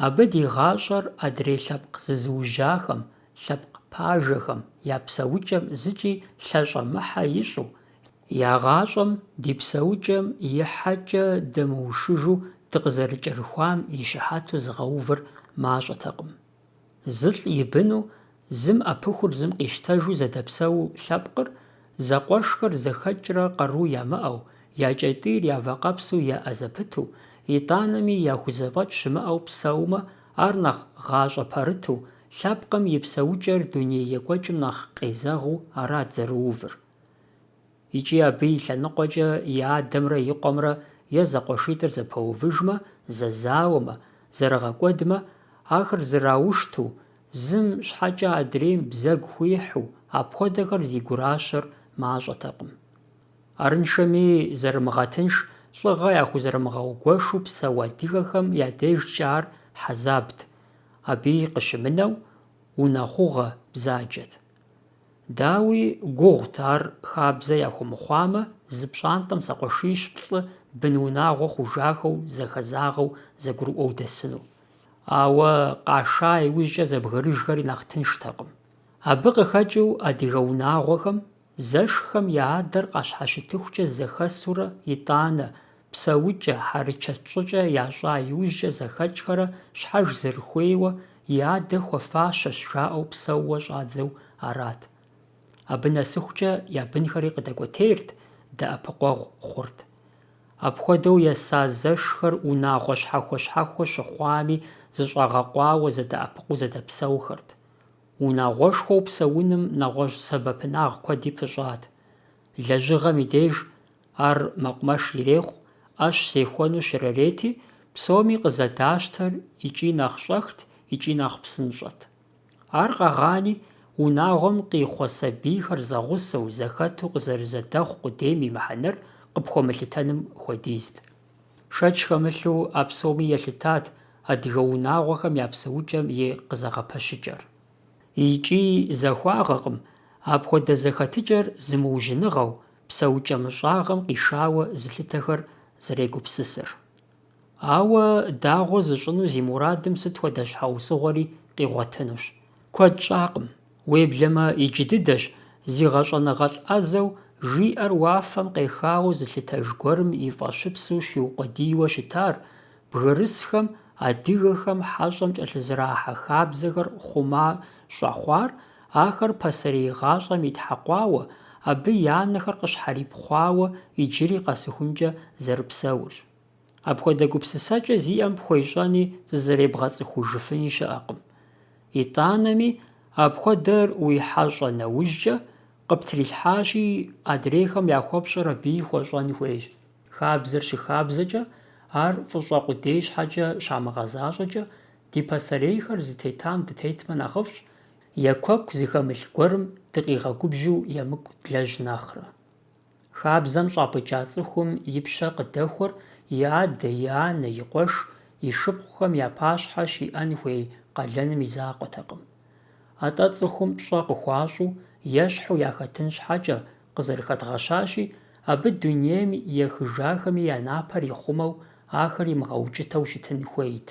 абы ди гъащӀэр адрей лъэпкъ зызыужьахэм, лъэпкъ пажэхэм я псэукӀэм зыкӀи лъэщӀэмыхьэ ищӀу, я гъащӀэм ди псэукӀэм ихьэкӀэ дымыушыжу дыкъызэрыкӀэрыхуам и щыхьэту зыгъэувыр мащӀэтэкъым. ЗылӀ ибыну, зым Ӏэпыхур зым къищтэжу зэдэпсэу лъэпкъыр, зэкъуэшхэр зэхэкӀрэ къару ямыӀэу, я кӀэтӀийр явэкъэпсу еӀэзэпыту, итӀанэми яхузэфӀэкӀ щымыӀэу псэумэ, ар нэхъ гъащӀэ пэрыту, лъэпкъым и псэукӀэр дуней екӀуэкӀым нэхъ къезэгъу арат зэрыувыр. ИкӀи абы и лъэныкъуэкӀэ и адэмрэ и къуэмрэ е зэкъуэшитӀыр зэпэувыжмэ, зэзауэмэ, зэрыгъэкӀуэдмэ, ахэр зыраушту, зым щхьэкӀэ адрейм бзэгу хуихьу, апхуэдэхэр зи гуращэр мащӀэтэкъым. Арыншэми зэрымыгъэтынш, лӀыгъэ яхузэрымыгъэугуэшу псэу адыгэхэм я дежкӀэ ар хьэзабт, абы къыщымынэу унэхъугъэ бзаджэт. Дауи гугъут ар хабзэ яхуэмыхъуамэ, зы пщӀантӀэм зэкъуэшищ плӀы бын унагъуэ хъужахэу, зэхэзагъэу, зэгурыӀуэу дэсыну. Ауэ къаша иужькӀэ зэбгрыжхэри нэхъ тынштэкъым. Абы къыхэкӀыу адыгэ унагъуэхэм, зэшххэм я адэр къащхьэщытыхукӀэ зэхэсурэ итӀанэ, псэукӀэ, хьэрычэт щӀыкӀэ ящӀа иужькӀэ зэхэкӀхэрэ щхьэж зэрыхуейуэ и адэ хуэфащэщ жаӀэу псэууэ щӀадзэу арат. Абы нэсыхукӀэ я бынхэри къыдэкӀуэтейрт, дэӀэпыкъуэгъу хъурт. Апхуэдэу еса зэшхэр унагъуэ щхьэхуэ-щхьэхуэ щыхъуами, зыщӀагъэкъуауэ зэдэӀэпыкъуу зэдэпсэухэрт. Унагъуэшхуэу псэуным нэгъуэщӀ сэбэпынагъ куэди пыщӀат. Лэжьыгъэм и деж ар мэкъумэш ирехъу, Ӏэщ сехуэну щырэрети, псоми къызэдащтэр икӀи нэхъ щӀэхт, икӀи нэхъ псынщӀэт. Ар къэгъани, унагъуэм къихъуэ сабийхэр зэгъусэу, зэхэту къызэрызэдэхъу къудейм и мыхьэнэр къыпхуэмылъытэным хуэдизт. Шэч хэмылъу а псоми елъытат адыгэ унагъуэхэм я псэукӀэм и къызэгъэпэщыкӀэр. ИкӀи зэхуагъэкъым апхуэдэ зэхэтыкӀэр зымыужьыныгъэу, псэукӀэмыщӀагъэм къишауэ зылъытэхэр зэрегупсысыр. Ауэ дагъуэ зыщӀыну зи мурадым сыт хуэдэ щхьэусыгъуэри къигъуэтынущ. Куэд щӀакъым. Уеблэмэ и джыдыдэщ зигъэщӀэныгъэлӀ Ӏэзэу жиӀэр уафэм къехауэ зылъытэж гуэрым и фӀэщыпсу щиукъуэдийуэ щытар, бгырысхэм, адыгэхэм хьэщӀэм кӀэлъызэрахьэ хабзэхэр хъума щӀэхъуар, ахэр пасэрей гъащӀэм итхьэкъуауэ, абы я нэхэр къыщхьэрипхъуауэ иджыри къэсыхункӀэ зэрыпсэурщ. Апхуэдэ гупсысэкӀэ зиӀэм пхуещӀэни зызэребгъэцӀыхужыфыни щыӀэкъым. ИтӀанэми апхуэдэр уихьэщӀэ нэужькӀэ къыптрилъхьащи, адрейхэм яхуэпщӀэр абыи хуэщӀэн хуейщ. Хабзэр щыхабзэкӀэ, ар фӀыщӀэ къудей щхьэкӀэ щамыгъэзащӀэкӀэ, ди пасэрейхэр зытетам дытетмэ нэхъыфӀщ, екӀуэку зыхэмылъ гуэрым дыкъигъэгубжьу емыкӀу длэжь нэхърэ. Хабзэм щӀапӀыкӀа цӀыхум и пщэ къыдэхуэр и адэ, и анэ, и къуэш, и шыпхъухэм я пащхьэ щиӀэн хуей къалэным и закъуэтэкъым. АтӀэ цӀыхум пщӀэ къыхуащӀу, ещхьу яхэтын щхьэкӀэ къызэрыхэдгъэщащи, абы дунейм ехыжахэми я напэр ихъумэу, ахэр имыгъэукӀытэу щытын хуейт.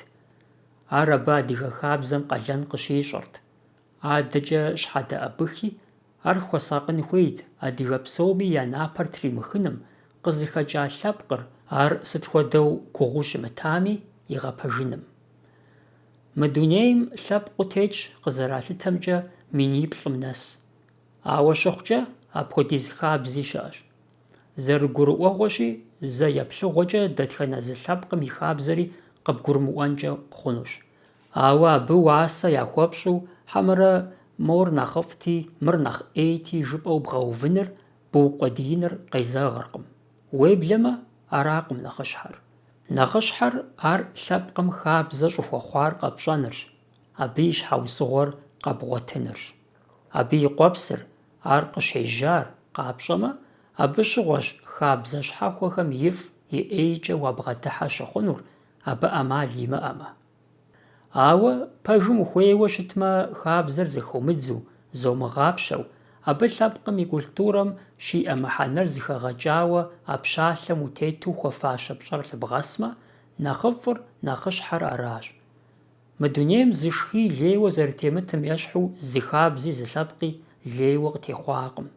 Ар абы адыгэ хабзэм къалэн къыщищӀэрт. АдэкӀэ щхьэдэӀэпыхи, ар хуэсакъын хуейт адыгэ псоми я напэр тримыхыным, къызыхэкӀа лъэпкъыр, ар сыт хуэдэу гугъуу щымытами, игъэпэжыным. Мы дунейм лъэпкъ къутекӀ къызэралъытэмкӀэ миниплӀым нэс. Ауэ щыхъукӀэ, апхуэдиз хабзи щыӀэщ. ЗэрыгурыӀуэгъуэщи, зэ еплъыгъуэкӏэ дэтхэнэ зы лъэпкъым и хабзэри къыбгурымыӏуэнкӏэ хъунущ. Ауэ абы уасэ яхуэпщӏу хьэмэрэ мор нэхъыфӏти, мыр нэхъ ӏейти жыпӏэу бгъэувыныр, быукъуэдииныр къезэгъыркъым. Уеблэмэ, аракъым нэхъыщхьэр. Нэхъыщхьэр ар лъэпкъым хабзэ щӏыхуэхъуар къэпщӏэнырщ, абы и щхьэусыгъуэр къэбгъуэтынырщ. Абы и къуэпсыр, ар къыщежьар къапщӏэмэ, абы щыгъуэщ хабзэ щхьэхуэхэм ифӏ и ӏейкӏэ уабгъэдыхьэ щыхъунур, абы ӏэмал имыӏэмэ. Ауэ пэжым ухуейуэ щытмэ, хабзэр зэхыумыдзу, зомыгъапщэу, абы лъэпкъым и культурэм щиӏэ мыхьэнэр зыхэгъэкӏауэ а пщалъэм утету хуэфащэ пщӏэр лъыбгъэсмэ, нэхъыфӏыр, нэхъыщхьэр аращ. Мы дунейм зы шхий лейуэ зэрытемытым ещхьу зы хабзи зы лъэпкъи лейуэ къытехъуакъым.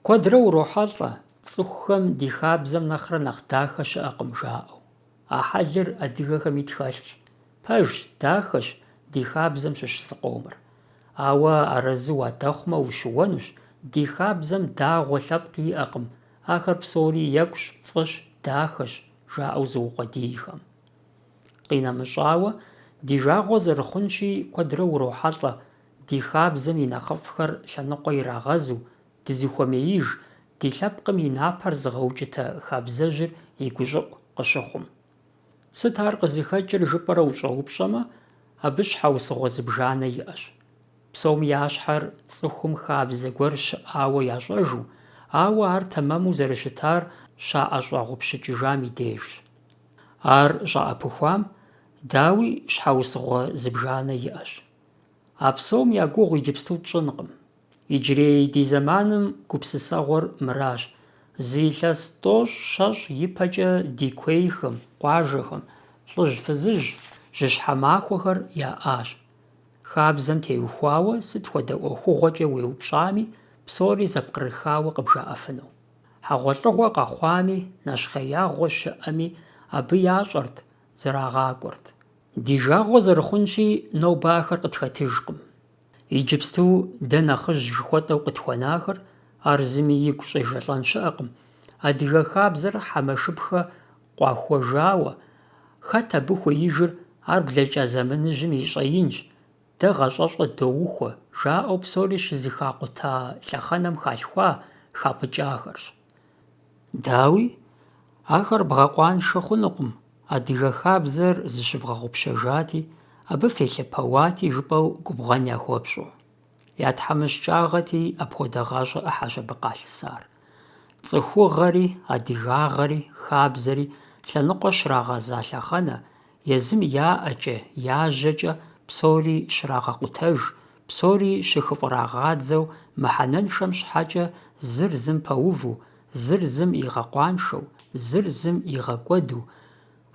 Куэдрэ урохьэлӏэ цӏыхухэм ди хабзэм нэхърэ нэхъ дахэ щыӏэкъым жаӏэу. А хьэлыр адыгэхэми тхэлъщ. Пэжщ, дахэщ ди хабзэм щыщ зыкъомыр. Ауэ арэзы уадэхъумэ ущыуэнущ, ди хабзэм дагъуэ лъэпкъ иӏэкъым, ахэр псори екӏущ, фӏыщ, дахэщ жаӏэу зыукъуэдийхэм. Къинэмыщӏауэ, ди жагъуэ зэрыхъунщи, куэдрэ урохьэлӏэ ди хабзэм и нэхъыфӏхэр лъэныкъуэ ирагъэзу, дызыхуэмеиж, ди лъэпкъым и напэр зыгъэукӏытэ хабзэжьыр и гущӏыӏу къыщыхъум. Сыт ар къызыхэкӏыр жыпӏэрэ ущӏэупщӏэмэ, абы щхьэусыгъуэ зыбжанэ иӏэщ. Псом я щхьэр цӏыхум хабзэ гуэр щыӏауэ ящӏэжу, ауэ ар тэмэму зэрыщытар щаӏэщӏэгъупщыкӏыжам и дежщ. Ар щӏаӏэпыхуам, дауи, щхьэусыгъуэ зыбжанэ иӏэщ. А псом я гугъу иджыпсту тщӏынкъым. Иджырей ди зэманым гупсысэгъуэр мыращ: зы илъэс тӏощӏ-щэщӏ ипэкӏэ ди куейхэм, къуажэхэм, лӏыжь-фызыжь, жьыщхьэ махуэхэр яӏащ. Хабзэм теухуауэ сыт хуэдэ ӏуэхугъуэкӏэ уеупщӏами, псори зэпкърыхауэ къыбжаӏэфыну. Хьэгъуэлӏыгъуэ къэхъуами, нэщхъеягъуэ щыӏэми, абы ящӏэрт, зэрагъакӏуэрт. Ди жагъуэ зэрыхъунщи, нобэ ахэр къытхэтыжкъым. Иджыпсту дэ нэхъыжь жыхуэтӏэу къытхуэнахэр, ар зыми игу щӏежэлӏэн щыӏэкъым, адыгэ хабзэр хьэмэшыпхэ къуахуэжауэ, хэт абы хуеижыр ар блэкӏа зэманыжьым и щӏэинщ, дэ гъэщӏэщӏэ доухуэ, жаӏэу псори щызыхакъута лъэхъэнэм халъхуа, хапӏыкӏахэрщ. Дауи, ахэр бгъэкъуаншэ хъунукъым, адыгэ хабзэр зыщывгъэгъупщэжати, абы фелъэпэуати жыпӏэу губгъэн яхуэпщӏу. Ятхьэмыщкӏагъэти, апхуэдэ гъащӏэ ӏыхьэщ абы къалъысар. Цӏыхугъэри, адыгагъэри, хабзэри лъэныкъуэ щрагъэза лъэхъэнэ, езым яӏэкӏэ, яжьэкӏэ псори щрагъэкъутэж, псори щыхыфӏрагъадзэу, мыхьэнэншэм щхьэкӏэ зыр зым пэуву, зыр зым игъэкъуаншэу, зыр зым игъэкӏуэду,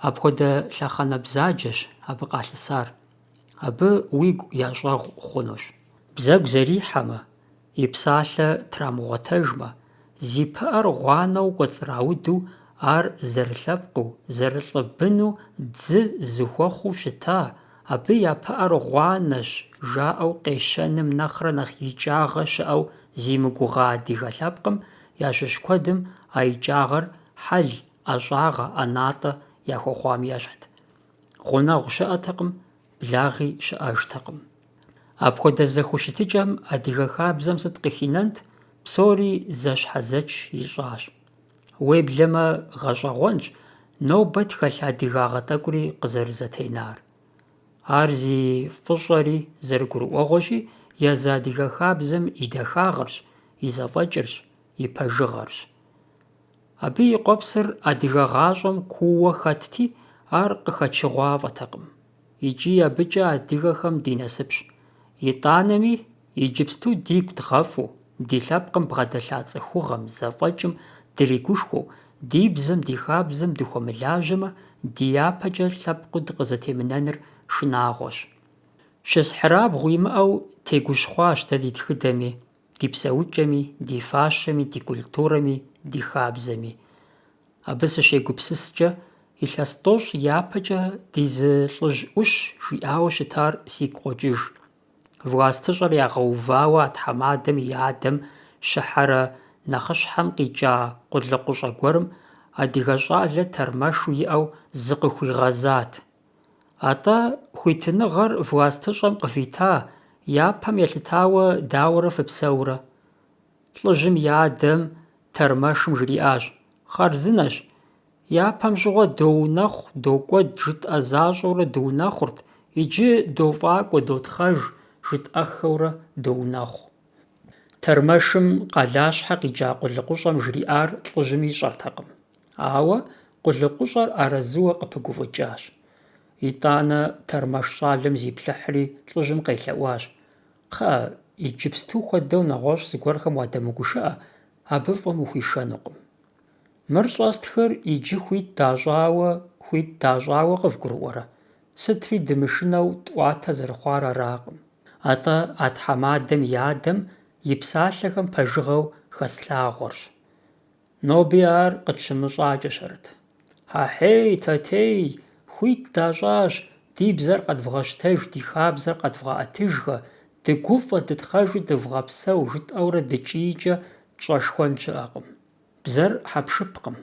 апхуэдэ лъэхъэнэ бзаджэщ абы къалъысар. Абы уигу ящӏэгъу хъунущ. Бзэгу зэрихьэмэ, и псалъэ трамыгъуэтэжмэ, зи пыӏэр гъуанэу кӏуэцӏрауду, ар зэрылъэпкъыу, зэрылӏыбыну дзы зыхуэхъуу щыта, абы я пыӏэр гъуанэщ жаӏэу къещэным нэхърэ нэхъ икӏагъэ щыӏэу зимыгугъа адыгэ лъэпкъым ящыщ куэдым а икӏагъэр хьэл, ӏэщӏагъэ, ӏэнатӏэ яхуэхъуам ещхьт. Гъунэгъу щыӏэтэкъым, благъи щыӏэжтэкъым. Апхуэдэ зэхущытыкӏэм адыгэ хабзэм сыт къыхинэнт, псори зэщхьэзэч ищӏащ. Уеблэмэ, гъэщӏэгъуэнщ нобэ тхэлъ адыгагъэ тӏэкӏури къызэрызэтенар. Ар зи фӏыщӏэри зэрыгурыӏуэгъуэщи, езы адыгэ хабзэм и дахагъэрщ, и зэфӏэкӏырщ, и пэжыгъэрщ. Абы и къуэпсыр адыгэ гъащӏэм куууэ хэтти, ар къыхэчыгъуафӏэтэкъым. Икӏи абыкӏэ адыгэхэм ди насыпщ. ИтӀанэми, иджыпсту дигу дгъэфӏу, ди лъэпкъым бгъэдэлъа цӏыхугъэм, зэфӏэкӏым дригушхуэу, ди бзэм, ди хабзэм дыхуэмылажьэмэ, ди япэкӏэ лъэпкъыу дыкъызэтемынэныр шынагъуэщ. Щысхьырабгъу имыӏэу тегущхъуащ дэ ди тхыдэми, ди псэукӏэми, ди фащэми, ди культурэми, ди хабзэми. Абы сыщегупсыскӏэ, илъэс тӏощӏ япэкӏэ ди зы лӏыжь ӏущ жиӏауэ щытар сигу къокӏыж. Властыщӏэр ягъэувауэ а тхьэмадэм и адэм щыхьэрэ нэхъыщхьэм къикӏа къулыкъущӏэ гуэрым адыгэ щӏалэ тэрмэшу иӏэу зыкъыхуигъэзат. АтӀэ хуитыныгъэр властыщӀэм къывита, япэм елъытауэ дауэрэ фыпсэурэ? ЛӀыжьым и адэм тэрмэшым жриӀащ: «Хъарзынэщ, япэм щыгъуэ доунэхъу, докӀуэд жытӀэ защӀэурэ доунэхъурт, иджы дофӀакӀуэ, дотхъэж, жытӀэхэурэ доунэхъу». Тэрмэшым къалащхьэ къикӀа къулыкъущӀэм жриӀар лӀыжьым ищӀэртэкъым. Ауэ къулыкъущӀэр арэзыуэ къыпыгуфӀыкӀащ. ИтӀанэ тэрмэш щӀалэм зиплъыхьри лӀыжьым къелъэӀуащ: «КхъыӀэ, иджыпсту хуэдэу нэгъуэщӀ зыгуэрхэм уадэмыгушыӀэ, абы фӀым ухуишэнукъым». Мыр щӀэстхэр иджы хуит дащӀауэ къывгурыӀуэрэ? Сытри дымышынэу тӀуатэ зэрыхъуар аракъым. АтӀэ а тхьэмадэм и адэм и псалъэхэм пэжыгъэу хэслъагъуэрщ. Ноби ар къытщымыщӀакӀэ щэрыт: «Хьэхьей, тэтей, хуит дащӀащ, ди бзэр къэдвгъэщтэж, ди хабзэр къэдвгъэӀэтыжхэ, дыгуфӀэ, дытхъэжу дывгъэпсэу», жытӀэурэ дыкӀийкӀэ пщӀэшхуэн щыӀэкъым. Бзэр хьэпшыпкъым.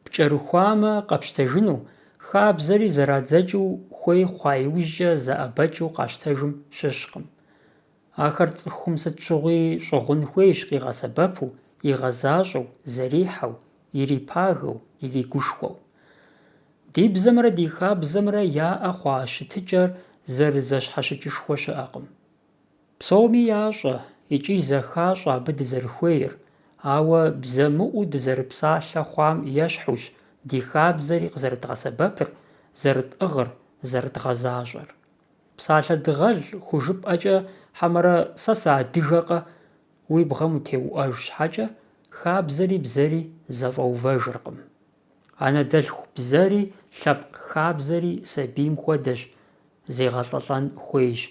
ПкӀэрыхуамэ къэпщтэжыну, хабзэри зэрадзэкӀыу хуей хъуа иужькӀэ зэӀэбэкӀыу къащтэжым щыщкъым. Ахэр цӀыхум сыт щыгъуи щӀыгъун хуейщ къигъэсэбэпу, игъэзащӀэу, зэрихьэу, ирипагэу, иригушхуэу. Ди бзэмрэ ди хабзэмрэ яӀэ хъуа щытыкӀэр зэрызэщхьэщыкӀышхуэ щыӀэкъым. Псоми ящӀэ икӀи зэхащӀэ абы дызэрыхуейр, ауэ бзэмыӀуу дызэрыпсалъэ хъуам ещхьущ ди хабзэри къызэрыдгъэсэбэпыр, зэрытӀыгъыр, зэрыдгъэзащӀэр. Псалъэ дыгъэл хужыпӀэкӀэ «Хьэмэрэ сэ сыадыгэкъэ?» уи бгъэм утеуӀэж щхьэкӀэ, хабзэри бзэри зэфӀэувэжыркъым. Анэдэлъху бзэри лъэпкъ хабзэри сабийм хуэдэщ, зегъэлӀэлӀэн хуейщ.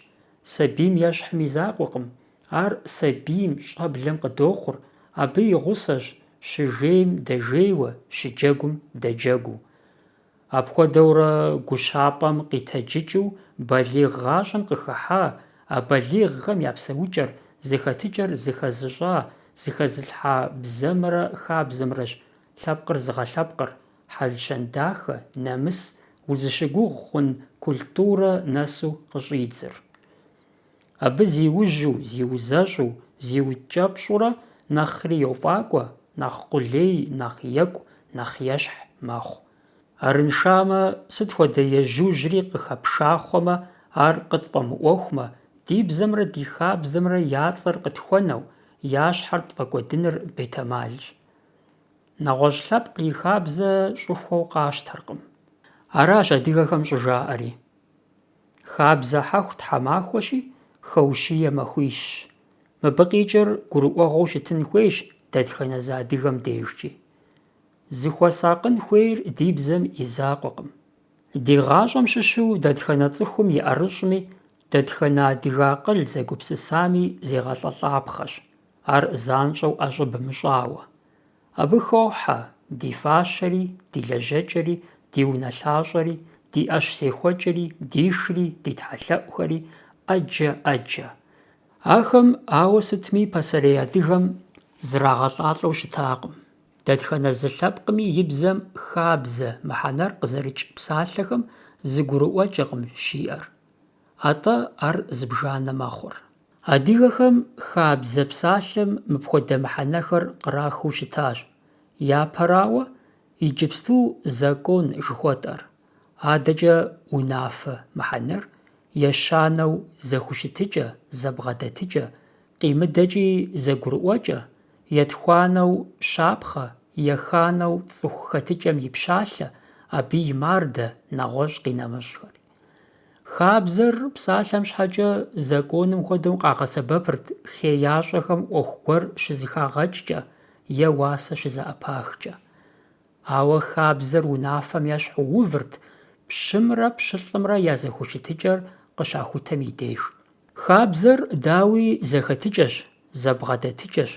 Сабийм ещхьым и закъуэкъым, ар сабийм, щӀэблэм къыдохъур, абы и гъусэщ щыжейм дэжейуэ, щыджэгум дэджэгуу. Апхуэдэурэ гущапӀэм къитэджыкӀыу балигъ гъащӀэм къыхыхьа, а балигъхэм я псэукӀэр, зыхэтыкӀэр зыхэзыщӀа, зыхэзылъхьа бзэмрэ хабзэмрэщ лъэпкъыр зыгъэлъэпкъыр, хьэлщэн дахэ, нэмыс, узыщыгугъ хъун культурэ нэсу къыщӀидзыр. Абы зиужьу, зиузэщӀу, зиукӀэпщӀурэ нэхъри йофӀакӀуэ, нэхъ къулей, нэхъ екӀу, нэхъ ещхь мэхъу. Арыншамэ, сыт хуэдэ ежьужьри къыхэпша хъуамэ, ар къытфӀэмыӀуэхумэ, ди бзэмрэ ди хабзэмрэ я цӀэр къытхуэнэу, я щхьэр тфӀэкӀуэдыныр бетэмалщ. НэгъуэщӀ лъэпкъ и хабзэ щӀыхуэу къащтэркъым. Аращ адыгэхэм щӀыжаӀэри: «Хабзэ хьэху тхьэмахуэщи, хэущие махуищ». Мыбы къикӀыр гурыӀуэгъуэу щытын хуейщ дэтхэнэ зы адыгэм дежкӀи. Зыхуэсакъын хуейр ди бзэм и закъуэкъым. Ди гъащӀэм щыщу дэтхэнэ цӀыхум и ӀэрыщӀми, дэтхэнэ адыгэ акъыл зэгупсысами зегъэлӀэлӀапхъэщ, ар занщӀэу ӀэщӀэ бымыщӀауэ. Абы хохьэ ди фащэри, ди лэжьэкӀэри, ди унэлъащӀэри, ди Ӏэщ сехуэкӀэри, ди шри, ди тхьэлъэӀухэри, Ӏэджэ. Ахэм ауэ сытми пасэрей адыгэм зрагъэлӀалӀэу щытакъым. Дэтхэнэ зы лъэпкъми и бзэм хабзэ мыхьэнэр къызэрыкӀ псалъэхэм зыгурыӀуэкӀэкъым щиӀэр. АтӀэ ар зыбжанэ мэхъур. Адыгэхэм хабзэ псалъэм мыпхуэдэ мыхьэнэхэр кърахыу щытащ. Япэрауэ, иджыпсту закон жыхуэтӀэр. АдэкӀэ унафэ мыхьэнэр ещанэу зэхущытыкӀэ, зэбгъэдэтыкӀэ, къимыдэкӀи зэгурыӀуэкӀэ, етхуанэу щапхъэ, еханэу цӀыху хэтыкӀэм ипщалъэ, абы и мардэ нэгъуэщӀ къинэмыщӀхэр. Хабзэр псалъэм щхьэкӀэ законым хуэдэу къагъэсэбэпырт хеящӀэхэм Ӏуэху гуэр щызыхагъэкӀкӀэ е уасэ щызэӀэпахкӀэ. Ауэ хабзэр унафэм ещхьу увырт пщымрэ пщылӀымрэ я зэхущытыкӀэр къыщахутэм и деж. Хабзэр, дауи, зэхэтыкӀэщ, зэбгъэдэтыкӀэщ,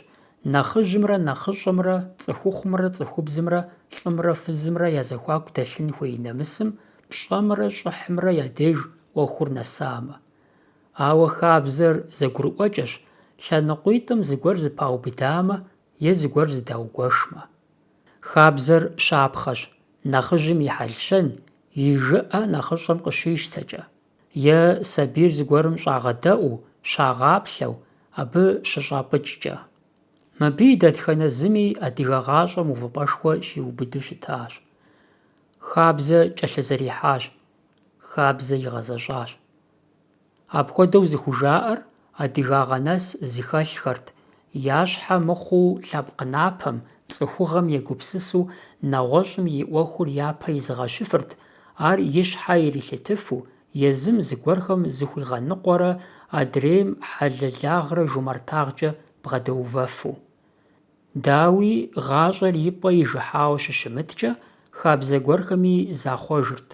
нэхъыжьымрэ нэхъыщӀэмрэ, цӀыхухъумрэ цӀыхубзымрэ, лӀымрэ фызымрэ я зэхуаку дэлъын хуей нэмысым пщӀэмрэ щӀыхьымрэ я деж Ӏуэхур нэсамэ. Ауэ хабзэр зэгурыӀуэкӀэщ, лъэныкъуитӀым зыгуэр зыпаубыдамэ, е зыгуэр зыдаугуэшмэ. Хабзэр щапхъэщ, нэхъыжьым и хьэлщэн, и жыӀэ нэхъыщӀэм къыщищтэкӀэ, е сабийр зыгуэрым щӀагъэдэӀуу, щагъаплъэу, абы щыщӀапӀыкӀкӀэ. Мыбы и дэтхэнэ зыми адыгэ гъащӀэм увыпӀэшхуэ щиубыду щытащ. Хабзэ кӀэлъызэрихьащ, хабзэ игъэзэщӀащ. Апхуэдэу зыхужаӀэр адыгагъэ нэс зыхэлъхэрт, я щхьэ мыхъуу лъэпкъ напэм, цӀыхугъэм егупсысу нэгъуэщӀым и Ӏуэхур япэ изыгъэщыфырт, ар и щхьэ ирилъытыфу, езым зыгуэрхэм зыхуигъэныкъуэрэ, адрейм хьэлылагърэ жумартагъкӀэ бгъэдэувэфу. Дауи гъащӀэр и пӀэ ижыхьауэ щыщымыткӀэ, хабзэ гуэрхэми захъуэжырт.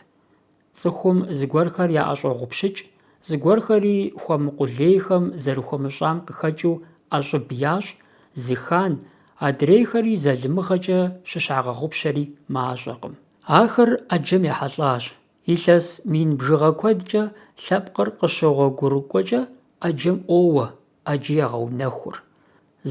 Цӏыхум зыгуэрхэр яӀэщӀогъупщыкӀ, зыгуэрхэри хуэмыкъулейхэм зэрыхуэмыщӀам къыхэкӀыу ӀэщӀыб ящӀ, зыхан, адрейхэри зэлымыгъэкӀэ щыщагъэгъупщэри мащӀэкъым. Ахэр Ӏэджэм ехьэлӀащ. Илъэс мин бжыгъэ куэдкӀэ лъэпкъыр къыщыгъуэгурыкӀуэкӀэ Ӏэджэм Ӏуоуэ, Ӏэджи егъэунэхур.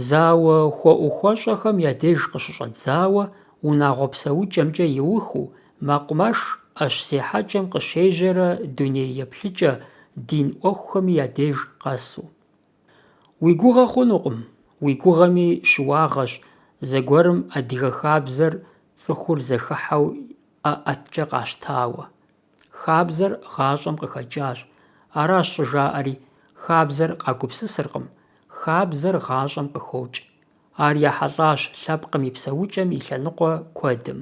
Зауэ хуэӀухуэщӀэхэм я деж къыщыщӀэдзауэ, унагъуэ псэукӀэмкӀэ иухыу, мэкъумэш Ӏэщ-зехьэкӀэм къыщежьэрэ дуней еплъыкӀэ, дин Ӏуэхухэми я деж къэсу. Уи гугъэ хъунукъым, уи гугъэми щыуагъэщ, зэгуэрым адыгэ хабзэр цӀыхур зэхыхьэу ӀэӀэткӀэ къащтауэ. Хабзэр гъащӀэм къыхэкӀащ. Аращ щӀыжаӀэри, хабзэр къагупсысыркъым, хабзэр гъащӀэм къыхокӀ. Ар ехьэлӀащ лъэпкъым и псэукӀэм и лъэныкъуэ куэдым.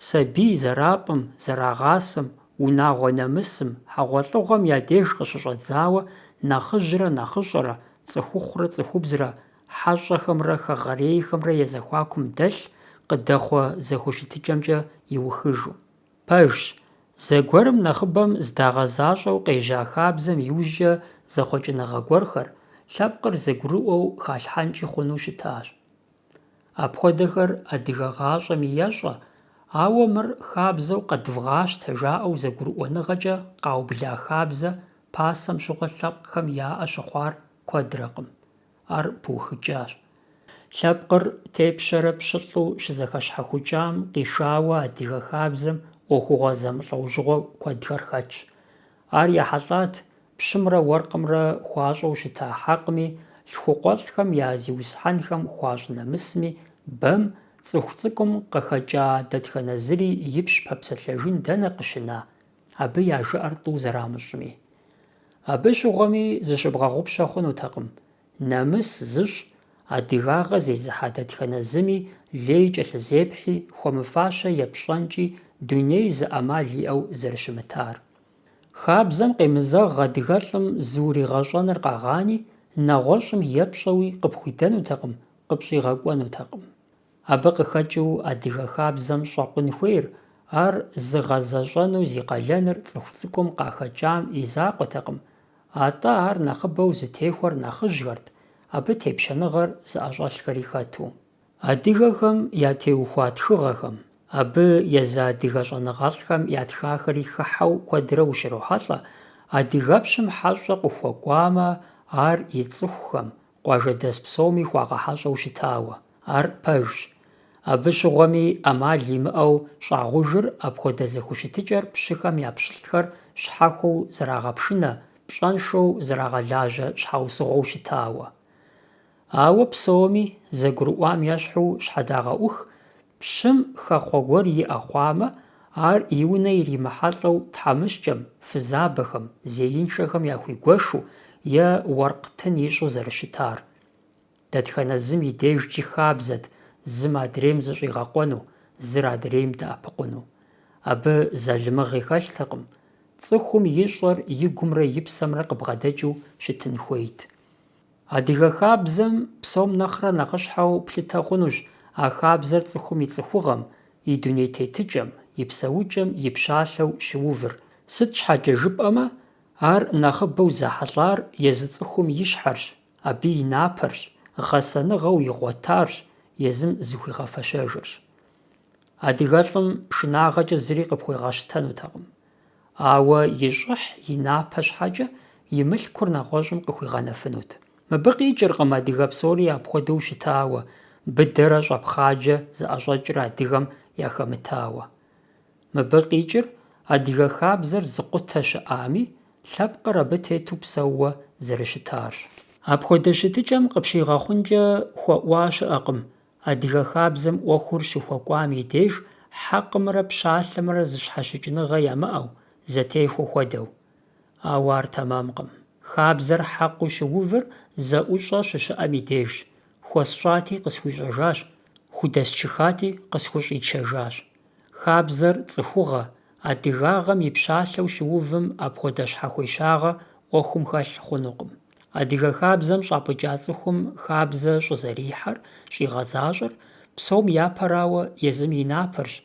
Сабий зэрапӀым, зэрагъасэм, унагъуэ нэмысым, хьэгъуэлӀыгъуэм я деж къыщыщӀэдзауэ нэхъыжьрэ нэхъыщӀэрэ, цӀыхухъурэ цӀыхубзрэ, хьэщӀэхэмрэ хэгъэрейхэмрэ езэхуакум дэлъ, къыдэхъуэ зэхущытыкӀэмкӀэ иухыжу. Пэжщ, зэгуэрым нэхъыбэм здагъэзащӀэу къежьа хабзэм иужькӀэ зэхъуэкӀыныгъэ гуэрхэр, лъэпкъыр зэгурыӀуэу халъхьэнкӀи хъуну щытащ. Апхуэдэхэр адыгэ гъащӀэми ещӀэ, ауэ мыр хабзэу къэдвгъащтэ жаӀэу зэгурыӀуэныгъэкӀэ къаубла хабзэ пасэм щыгъуэ лъэпкъхэм яӀэ щыхъуар куэдракъым. Ар пыухыкӀащ. Лъэпкъыр тепщэрэ пщылӀу щызэхэщхьэхукӀам къишауэ адыгэ хабзэм Ӏуэхугъуэ зэмылӀэужьыгъуэ куэдхэр хэтщ. Ар ехьэлӀат пщымрэ уэркъымрэ хуащӀэу щыта хьэкъми, лъхукъуэлӀхэм я зиусхьэнхэм хуащӀ нэмысми, бэм, цӀыху цӀыкӀум къыхэкӀа дэтхэнэ зыри ипщ пэпсэлъэжын дэнэ къыщына, абы я жыӀэр тӀу зэрамыщӀми. Абы щыгъуэми зыщыбгъэгъупщэ хъунутэкъым. Нэмыс зыщ, адыгагъэ зезыхьа дэтхэнэ зыми лей кӀэлъызепхьи, хуэмыфащэ епщӀэнкӀи, дуней зы Ӏэмал иӀэу зэрыщымытар. Хабзэм къемызэгъ адыгэлӀым зыуригъэщӀэныр къагъани, нэгъуэщӀым епщӀэуи къыпхуидэнутэкъым, къыпщӀигъэкӀуэнутэкъым. Абы къыхэкӀыу адыгэ хабзэм щӀэкъун хуейр, ар зыгъэзэщӀэну зи къалэныр цӀыху цӀыкӀум къахэкӀам и закъуэтэкъым, атӀэ ар нэхъыбэу зытехуэр нэхъыжьхэрт, абы тепщэныгъэр зыӀэщӀэлъхэри хэту. Адыгэхэм я теухуа тхыгъэхэм, абы езы адыгэ щӀэныгъэлӀхэм я тхахэри хыхьэу куэдрэ ущрохьэлӀэ, адыгэпщым хьэщӀэ къыхуэкӀуамэ, ар и цӀыхухэм, къуажэдэс псоми хуагъэхьэщӀэу щытауэ. Ар пэжщ. Абы щыгъуэми Ӏэмал имыӀэу щӀагъужыр апхуэдэ зэхущытыкӀэр пщыхэм я пщылӀхэр щхьэхуэу зэрагъэпшынэ, пщӀэншэу зэрагъэлажьэ щхьэусыгъуэу щытауэ. Ауэ псоми, зэгурыӀуам ещхьу щхьэдагъэӀух, пщым хэхъуэ гуэр иӀэ хъуамэ, ар и унэ иримыхьэлӀэу тхьэмыщкӀэм, фызабэхэм, зеиншэхэм яхуигуэшу е уэркътын ищӀу зэрыщытар. Дэтхэнэ зым и дежкӀи хабзэт, зым адрейм зыщӀигъэкъуэну, зыр адрейм дэӀэпыкъуну. Абы зэлымыгъи хэлътэкъым. Цӏыхум и щӀэр и гумрэ и псэмрэ къыбгъэдэкӀыу щытын хуейт. Адыгэ хабзэм псом нэхърэ нэхъыщхьэу плъытэ хъунущ а хабзэр цӀыхум и цӀыхугъэм, и дуней тетыкӀэм, и псэукӀэм и пщалъэу щыувыр. Сыт щхьэкӀэ жыпӀэмэ, ар нэхъыбэу зэхьэлӀар езы цӀыхум и щхьэрщ, абы и напэрщ, гъэсэныгъэу игъуэтарщ, езым зыхуигъэфэщэжырщ. АдыгэлӀым шынагъэкӀэ зыри къыпхуегъэщтэнутэкъым. Ауэ и щӀыхь, и напэ щхьэкӀэ и мылъкур нэгъуэщӀым къыхуигъэнэфынут. Мыбы къикӀыркъым адыгэ псори апхуэдэу щытауэ, быдэрэ щӀэпхъаджэ зыӀэщӀэкӀыр адыгэм яхэмытауэ. Мыбы къикӀыр адыгэ хабзэр зыкъутэ щыӀами, лъэпкъыр абы тету псэууэ зэрыщытарщ. Апхуэдэ щытыкӀэм къыпщигъэхъункӀэ хуэӀуа щыӀэкъым адыгэ хабзэм Ӏуэхур щыхуэкӀуам и деж хьэкъымрэ пщалъэмрэ зыщхьэщыкӀыныгъэ ямыӀэу, зэтехуэ хуэдэу. Ауэ ар тэмэмкъым. Хабзэр хьэкъыу щыувыр зэӀущӀэ щыщыӀэм и дежщ. ХуэсщӀати къысхуищӀэжащ, худэсчыхати къысхущӀичэжащ. Хабзэр цӀыхугъэ, адыгагъэм и пщалъэу щыувым апхуэдэ щхьэхуещагъэ Ӏуэхум хэлъ хъунукъым. Адыгэ хабзэм щӀапӀыкӀа цӀыхум хабзэ щӀызэрихьэр, щӀигъэзащӀэр псом япэрауэ езым и напэрщ,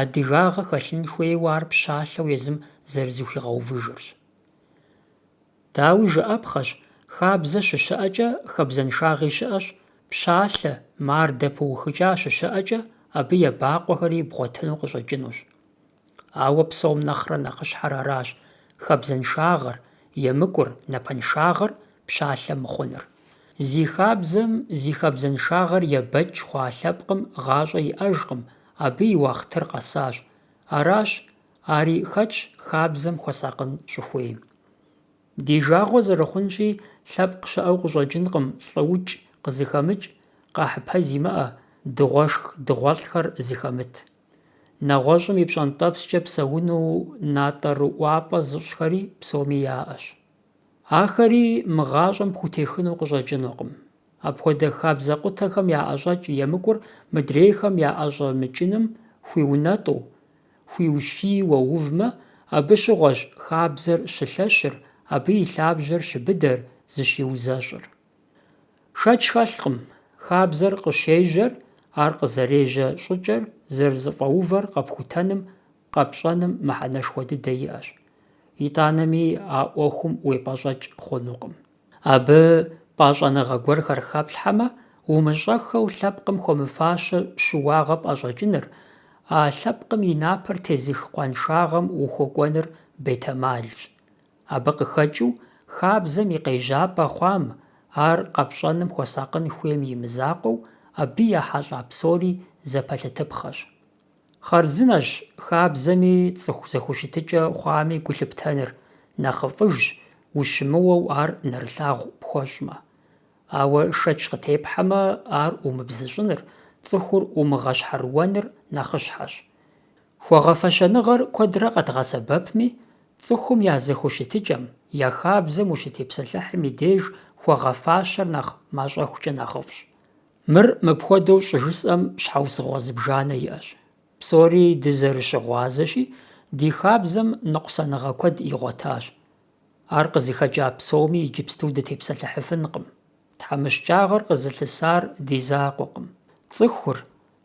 адыгагъэ хэлъын хуейуэ ар пщалъэу езым зэрызыхуигъэувыжырщ. Дауи жыӀэпхъэщ, хабзэ щыщыӀэкӀэ хабзэншагъи щыӀэщ, пщалъэ, мардэ пыухыкӀа щыщыӀэкӀэ абы ебакъуэхэри бгъуэтыну къыщӀэкӀынущ. Ауэ псом нэхърэ нэхъыщхьэр аращ, хабзэншагъэр, емыкӀур, напэншагъэр пщалъэ мыхъуныр. Зи хабзэм зи хабзэншагъэр ебэкӀ хъуа лъэпкъым гъащӀэ иӀэжкъым, абы и уахътыр къэсащ. Аращ, ари хэтщ хабзэм хуэсакъын щӀыхуейм. Ди жагъуэ зэрыхъунщи, лъэпкъ щыӀэу къыщӀэкӀынкъым лӀыукӀ къызыхэмыкӀ, къахьыпэ зимыӀэ, дыгъуэшх дыгъуэлӀхэр зыхэмыт. НэгъуэщӀым и пщӀэнтӀэпскӀэ псэуну натӀэрыӀуапӀэ зыщӀхэри псоми яӀэщ. Ахэри мы гъащӀэм пхутехыну къыщӀэкӀынукъым. Апхуэдэ хабзэкъутэхэм яӀэщӀэкӀ емыкӀур мыдрейхэм яӀэщӀэмыкӀыным хуиунэтӀу, хуиущий уэувмэ, абы щыгъуэщ хабзэр щылъэщыр, абы и лъабжьэр щыбыдэр, зыщиузэщӀыр. Шэч хэлъкъым, хабзэр къыщежьэр, ар къызэрежьэ щӀыкӀэр, зэрызэфӀэувэр къэпхутэным, къэпщӀэным мыхьэнэшхуэ дыдэ иӀэщ. ИтӀанэми а Ӏуэхум уепӀэщӀэкӀ хъунукъым. Абы пӀащӀэныгъэ гуэрхэр хэплъхьэмэ, умыщӀэхэу лъэпкъым хуэмыфащэ щыуагъэ пӀэщӀэкӀыныр, а лъэпкъым и напэр тезых къуаншагъэм ухуэкӀуэныр бетэмалщ. Абы къыхэкӀыу хабзэм и къежьапӀэ хъуам, ар къэпщӀэным хуэсакъын хуейм и мызакъуэу, абы ехьэлӀа псори зэпэлъытыпхъэщ. Хъарзынэщ хабзэми цӀыху зэхущытыкӀэ хъуами гу лъыптэныр, нэхъыфӀыжщ, ущымыуэу ар нэрылъагъу пхуэщӀмэ. Ауэ шэч къытепхьэмэ, ар ӀумыбзыщӀыныр, цӀыхур Ӏумыгъэщхьэрыуэныр нэхъыщхьэщ. Хуагъэфэщэныгъэр куэдрэ къэдгъэсэбэпми, цӀыхум я зэхущытыкӀэм, я хабзэм ущытепсэлъыхьым и деж хуагъэфащэр нэхъ мащӀэхукӀэ нэхъыфӀщ. Мыр мыпхуэдэу щӀыжысӀэм щхьэусыгъуэ зыбжанэ иӀэщ. Псори дызэрыщыгъуазэщи, ди хабзэм ныкъусаныгъэ куэд игъуэтащ. Ар къызыхэкӀа псоми иджыпсту дытепсэлъыхьыфынкъым. ТхьэмыщкӀагъэр къызылъысар ди закъуэкъым. Цӏыхур,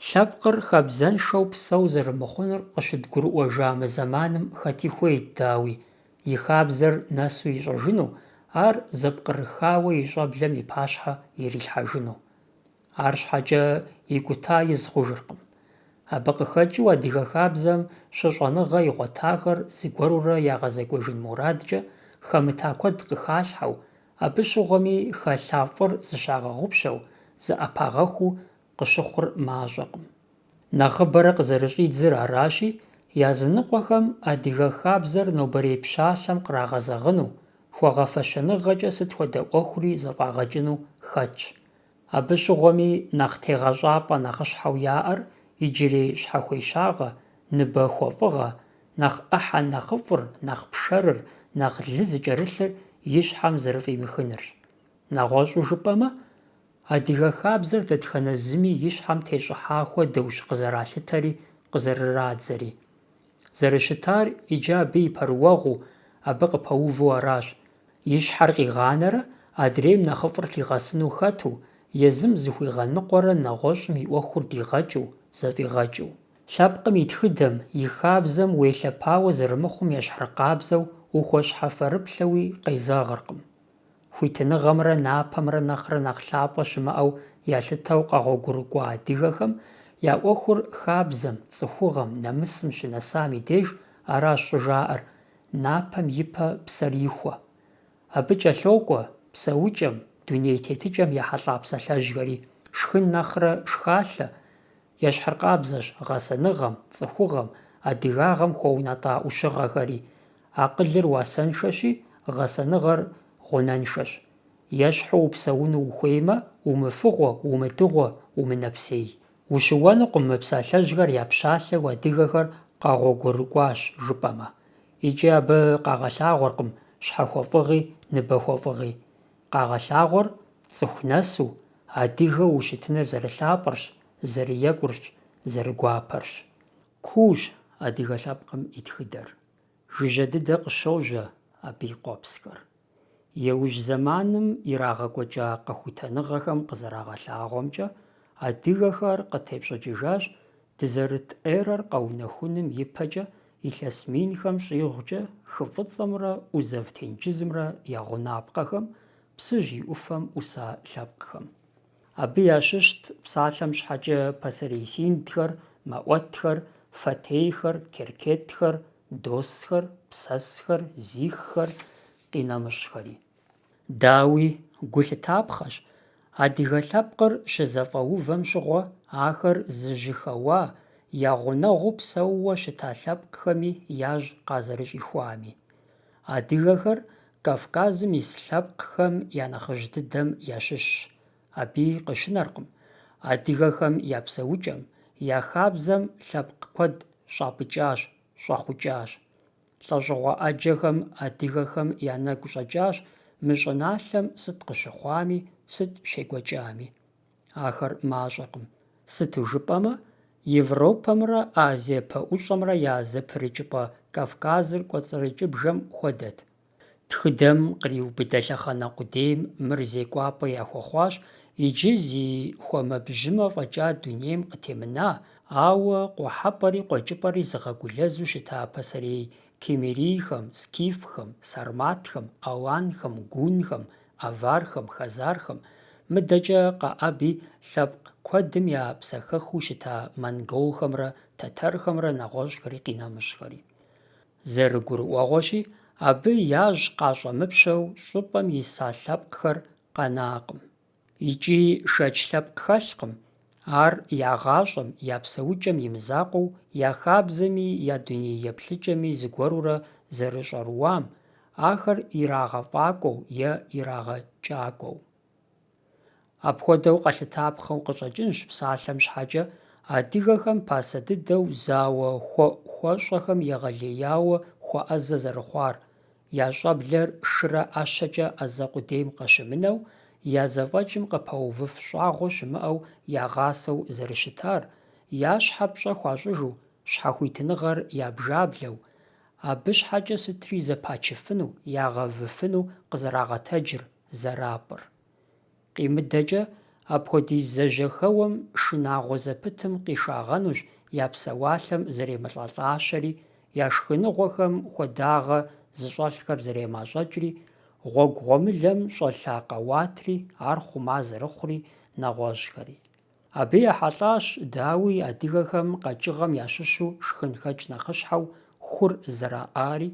лъэпкъыр хабзэншэу псэу зэрымыхъунур къыщыдгурыӀуэжа мы зэманым хэти хуейт, дауи, и хабзэр нэсу ищӀэжыну, ар зэпкърыхауэ и щӀэблэм и пащхьэ ирилъхьэжыну. АрщхьэкӀэ и кӀута из хъужыркъым. Абы къыхэкӀыу адыгэ хабзэм щыщӀэныгъэ игъуэтахэр зыгуэрурэ ягъэзэкӀуэжын мурадкӀэ хэмыта куэд къыхалъхьэу, абы щыгъуэми хэлъа фӀыр зыщагъэгъупщэу, зыӀэпагъэхуу къыщыхъур мащӀэкъым. Нэхъыбэрэ къызэрыщӀидзыр аращи, языныкъуэхэм адыгэ хабзэр нобэрей пщалъэм кърагъэзэгъыну, хуагъэфэщэныгъэкӀэ сыт хуэдэ Ӏуэхури зэфӀагъэкӀыну хэтщ. Абы щыгъуэми нэхъ тегъэщӀапӀэ нэхъыщхьэу яӀэр иджырей щхьэхуещагъэ, ныбэ хуэфӀыгъэ, нэхъ Ӏыхьэ нэхъыфӀыр, нэхъ пшэрыр, нэхъ лы зыкӀэрылъыр и щхьэм зэрыфӀимыхынырщ. НэгъуэщӀу жыпӀэмэ, адыгэ хабзэр дэтхэнэ зыми и щхьэм тещӀыхьа хуэдэущ къызэралъытэри къызэрырадзэри. Зэрыщытар иджы абы и пэрыуэгъуу, абы къыпэуву аращ. И щхьэр къигъанэрэ, адрейм нэхъыфӀыр лъигъэсыну хэту, езым зыхуигъэныкъуэрэ нэгъуэщӀым и Ӏуэхур дигъэкӀыу, зэфӀигъэкӀыу. Лъэпкъым и тхыдэм, и хабзэм уелъэпауэ зэрымыхъум ещхьыркъабзэу, ухуэщхьэфэрыплъэуи къезэгъыркъым. Хуитыныгъэмрэ напэмрэ нэхърэ нэхъ лъапӀэ щымыӀэу ялъытэу къэгъуэгурыкӀуа адыгэхэм я Ӏуэхур хабзэм, цӀыхугъэм, нэмысым щынэсам и деж аращ щӀыжаӀэр: напэм ипэ псэр ихуэ. Абы кӀэлъокӀуэ псэукӀэм, дуней тетыкӀэм ехьэлӀа псалъэжьхэри, шхын нэхърэ шхалъэ, ещхьыркъабзэщ гъэсэныгъэм, цӏыхугъэм, адыгагъэм хуэунэтӏа ӏущыгъэхэри. Акъылыр уасэншэщи, гъэсэныгъэр гъунэншэщ. Ещхьу упсэуну ухуеймэ, умыфыгъуэ, умыдыгъуэ, умынэпсей. Ущыуэнукъым мы псалъэжьхэр я пщалъэу адыгэхэр къагъуэгурыкӏуащ жыпӏэмэ. Икӏи абы къагъэлъагъуэркъым щхьэхуэфӏыгъи ныбэхуэфӏыгъи. Къагъэлъагъуэр цӏыху нэсу, адыгэу ущытыныр зэрылъапӏэрщ, зэрыекӏурщ, зэрыгуапэрщ. Куущ адыгэ лъэпкъым и тхыдэр. Жыжьэ дыдэ къыщожьэ абы и къуэпсхэр. Еужь зэманым ирагъэкӏуэкӏа къэхутэныгъэхэм къызэрагъэлъагъуэмкӏэ, адыгэхэр къытепщӏыкӏыжащ дызэрыт эрэр къэунэхуным ипэкӏэ илъэс минхэм щӏигъукӏэ хы фӏыцӏэмрэ ӏузэв тенджызымрэ я гъунапкъэхэм, псыжь и ӏуфэм ӏуса лъэпкъхэм. Абы ящыщт псалъэм щхьэкӏэ пасэрей синдхэр, мэӏуэтхэр, фэтейхэр, керкетхэр, досхэр, псэсхэр, зиххэр, къинэмыщӏхэри. Дауи гу лъытапхъэщ, адыгэ лъэпкъыр щызэфӏэувэм щыгъуэ ахэр зыжьыхэуа, я гъунэгъуу псэууэ щыта лъэпкъхэми яжь къазэрыщӏихуами. Адыгэхэр Кавказым ис лъэпкъхэм я нэхъыжь дыдэм ящыщщ. Аби къыщынэркъым. Адыгэхэм я псэукӏэм, я хабзэм лъэпкъ куэд щӏапӏыкӏащ, щӏэхъукӏащ. ЛӀэщӀыгъуэ Ӏэджэхэм адыгэхэм я нэгу щӀэкӀащ мы щӀыналъэм сыт къыщыхъуами, сыт щекӀуэкӀами. Ахэр мащӀэкъым. Сыту жыпӀэмэ, Европэмрэ Азие пэӀущӀэмрэ я зэпырыкӀыпӀэ Кавказыр кӀуэцӀрыкӀыбжэм хуэдэт. Тхыдэм къриубыдэ лъэхъэнэ къудейм мыр зекӀуапӀэ яхуэхъуащ, иджы зи хуэмэбжьымэ фӀэкӀа дунейм къытемына, ауэ къуэхьэпӀэри къуэкӀыпӀэри зыгъэгулэзу щыта пасэрей кемерийхэм, скифхэм, сарматхэм, аланхэм, гунхэм, авархэм, хазархэм, мыдэкӀэ къэӀэби лъэпкъ куэдым я псэхэхыу щыта монголхэмрэ татархэмрэ нэгъуэщӀхэри къинэмыщӀхэри. ЗэрыгурыӀуэгъуэщи, абы яжь къащӀэмыпщэу щӀыпӀэм иса лъэпкъхэр къэнакъым. ИкӀи шэч лъэпкъ хэлъкъым. Ар я гъащӀэм, я псэукӀэм имызакъуэу, я хабзэми, я дуней еплъыкӀэми зыгуэрурэ зэрыщӀэрыуам, ахэр ирагъэфӀакӀуэу е ирагъэкӀакӀуэу. Апхуэдэу къэлъытапхъэу къыщӀэкӀынщ псалъэм щхьэкӀэ адыгэхэм пасэ дыдэу зауэ хуэӀу-хуэщӀэхэм егъэлеяуэ хуэӀэзэ зэрыхъуар, я щӀэблэр шырэ ӀэщэкӀэ Ӏэзэ къудейм къыщымынэу, я зэфӀэкӀым къыпэувыф щӀагъуэ щымыӀэу ягъасэу зэрыщытар, я щхьэ пщӀэ хуащӀыжу, щхьэхуитыныгъэр ябжаблэу, абы щхьэкӀэ сытри зэпачыфыну, ягъэвыфыну къызэрагъэтэджыр зэрапӀыр. КъимыдэкӀэ, апхуэдиз зэжьэхэуэм шынагъуэ зэпытым къишагъэнущ я псэуалъэм зэремылӀэлӀащэри, я шхыныгъуэхэм хуэдагъэ зыщӀэлъхэр зэремащӀэкӀри, гъуэгу-гъуэмылэм щӀэлъа къэуатри, ар хъума зэрыхъури, нэгъуэщӀхэри. Абы ехьэлӀащ, дауи, адыгэхэм къэкӀыгъэм ящыщу шхынхэкӀ нэхъыщхьэу хур зэраӀари,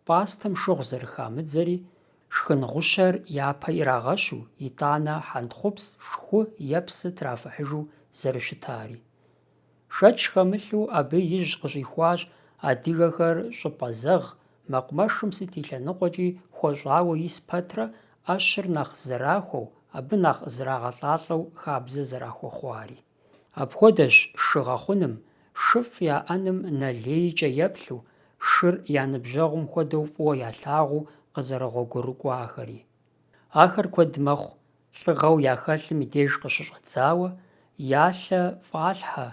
пӀастэм шыгъу зэрыхамыдзэри, шхынгъущэр япэ ирагъэщу, итӀанэ хьэнтхъупс, шху е псы трафыхьыжу зэрыщытари. Шэч хэмылъу абы ижь къыщӀихуащ адыгэхэр щӀыпӀэзэгъ, мэкъумэшым сыт и лъэныкъуэкӀи хуэщӀауэ ис пэтрэ Ӏэщыр нэхъ зэрахуэу, абы нэхъ зрагъэлӀалӀэу хабзэ зэрахуэхъуари. Апхуэдэщ шы гъэхъуным, шыфӀ яӀэным налейкӀэ еплъу, шыр я ныбжьэгъум хуэдэу фӀыуэ ялъагъуу къызэрыгъуэгурыкӀуахэри. Ахэр куэд мэхъу, лӀыгъэу яхэлъым и деж къыщыщӀэдзауэ, ялъэ фӀалъхьэ,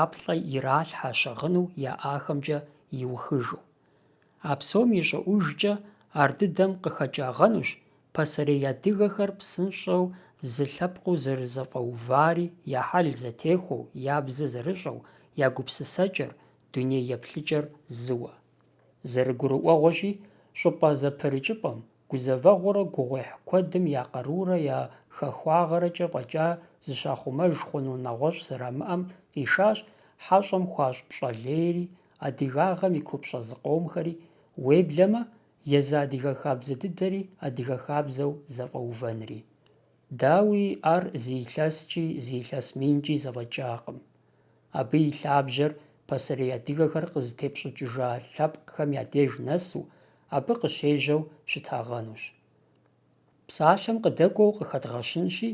яплӀэ иралъхьэ щыгъыну я ӀахэмкӀэ иухыжу. А псом и щӀыӀужкӀэ ар дыдэм къыхэкӀагъэнущ пасэрей адыгэхэр псынщӀэу зы лъэпкъыу зэрызэфӀэувари, я хьэл зэтехуэу, я бзэ зэрыщӀэу, я гупсысэкӀэр, дуней еплъыкӀэр зыуэ. ЗэрыгурыӀуэгъуэщи, щӀыпӀэ зэпырыкӀыпӀэм, гузэвэгъуэрэ гугъуехь куэдым я къарурэ я хэхуагъэрэкӀэ фӀэкӀа зыщахъумэж хъуну нэгъуэщӀ зэрамыӀэм къишащ хьэщӀэм хуащӀ пщӀэлейри, адыгагъэм и купщӀэ зыкъомхэри, уеблэмэ, езы адыгэ хабзэ дыдэри адыгэ хабзэу зэфӀэувэнри. Дауи ар зи илъэскӀи зи илъэс минкӀи зэфӀэкӀакъым. Абы и лъабжьэр пасэрей адыгэхэр къызытепщӀыкӀыжа лъэпкъхэм я деж нэсу, абы къыщежьэу щытагъэнущ. Псалъэм къыдэкӀуэу къыхэдгъэщынщи,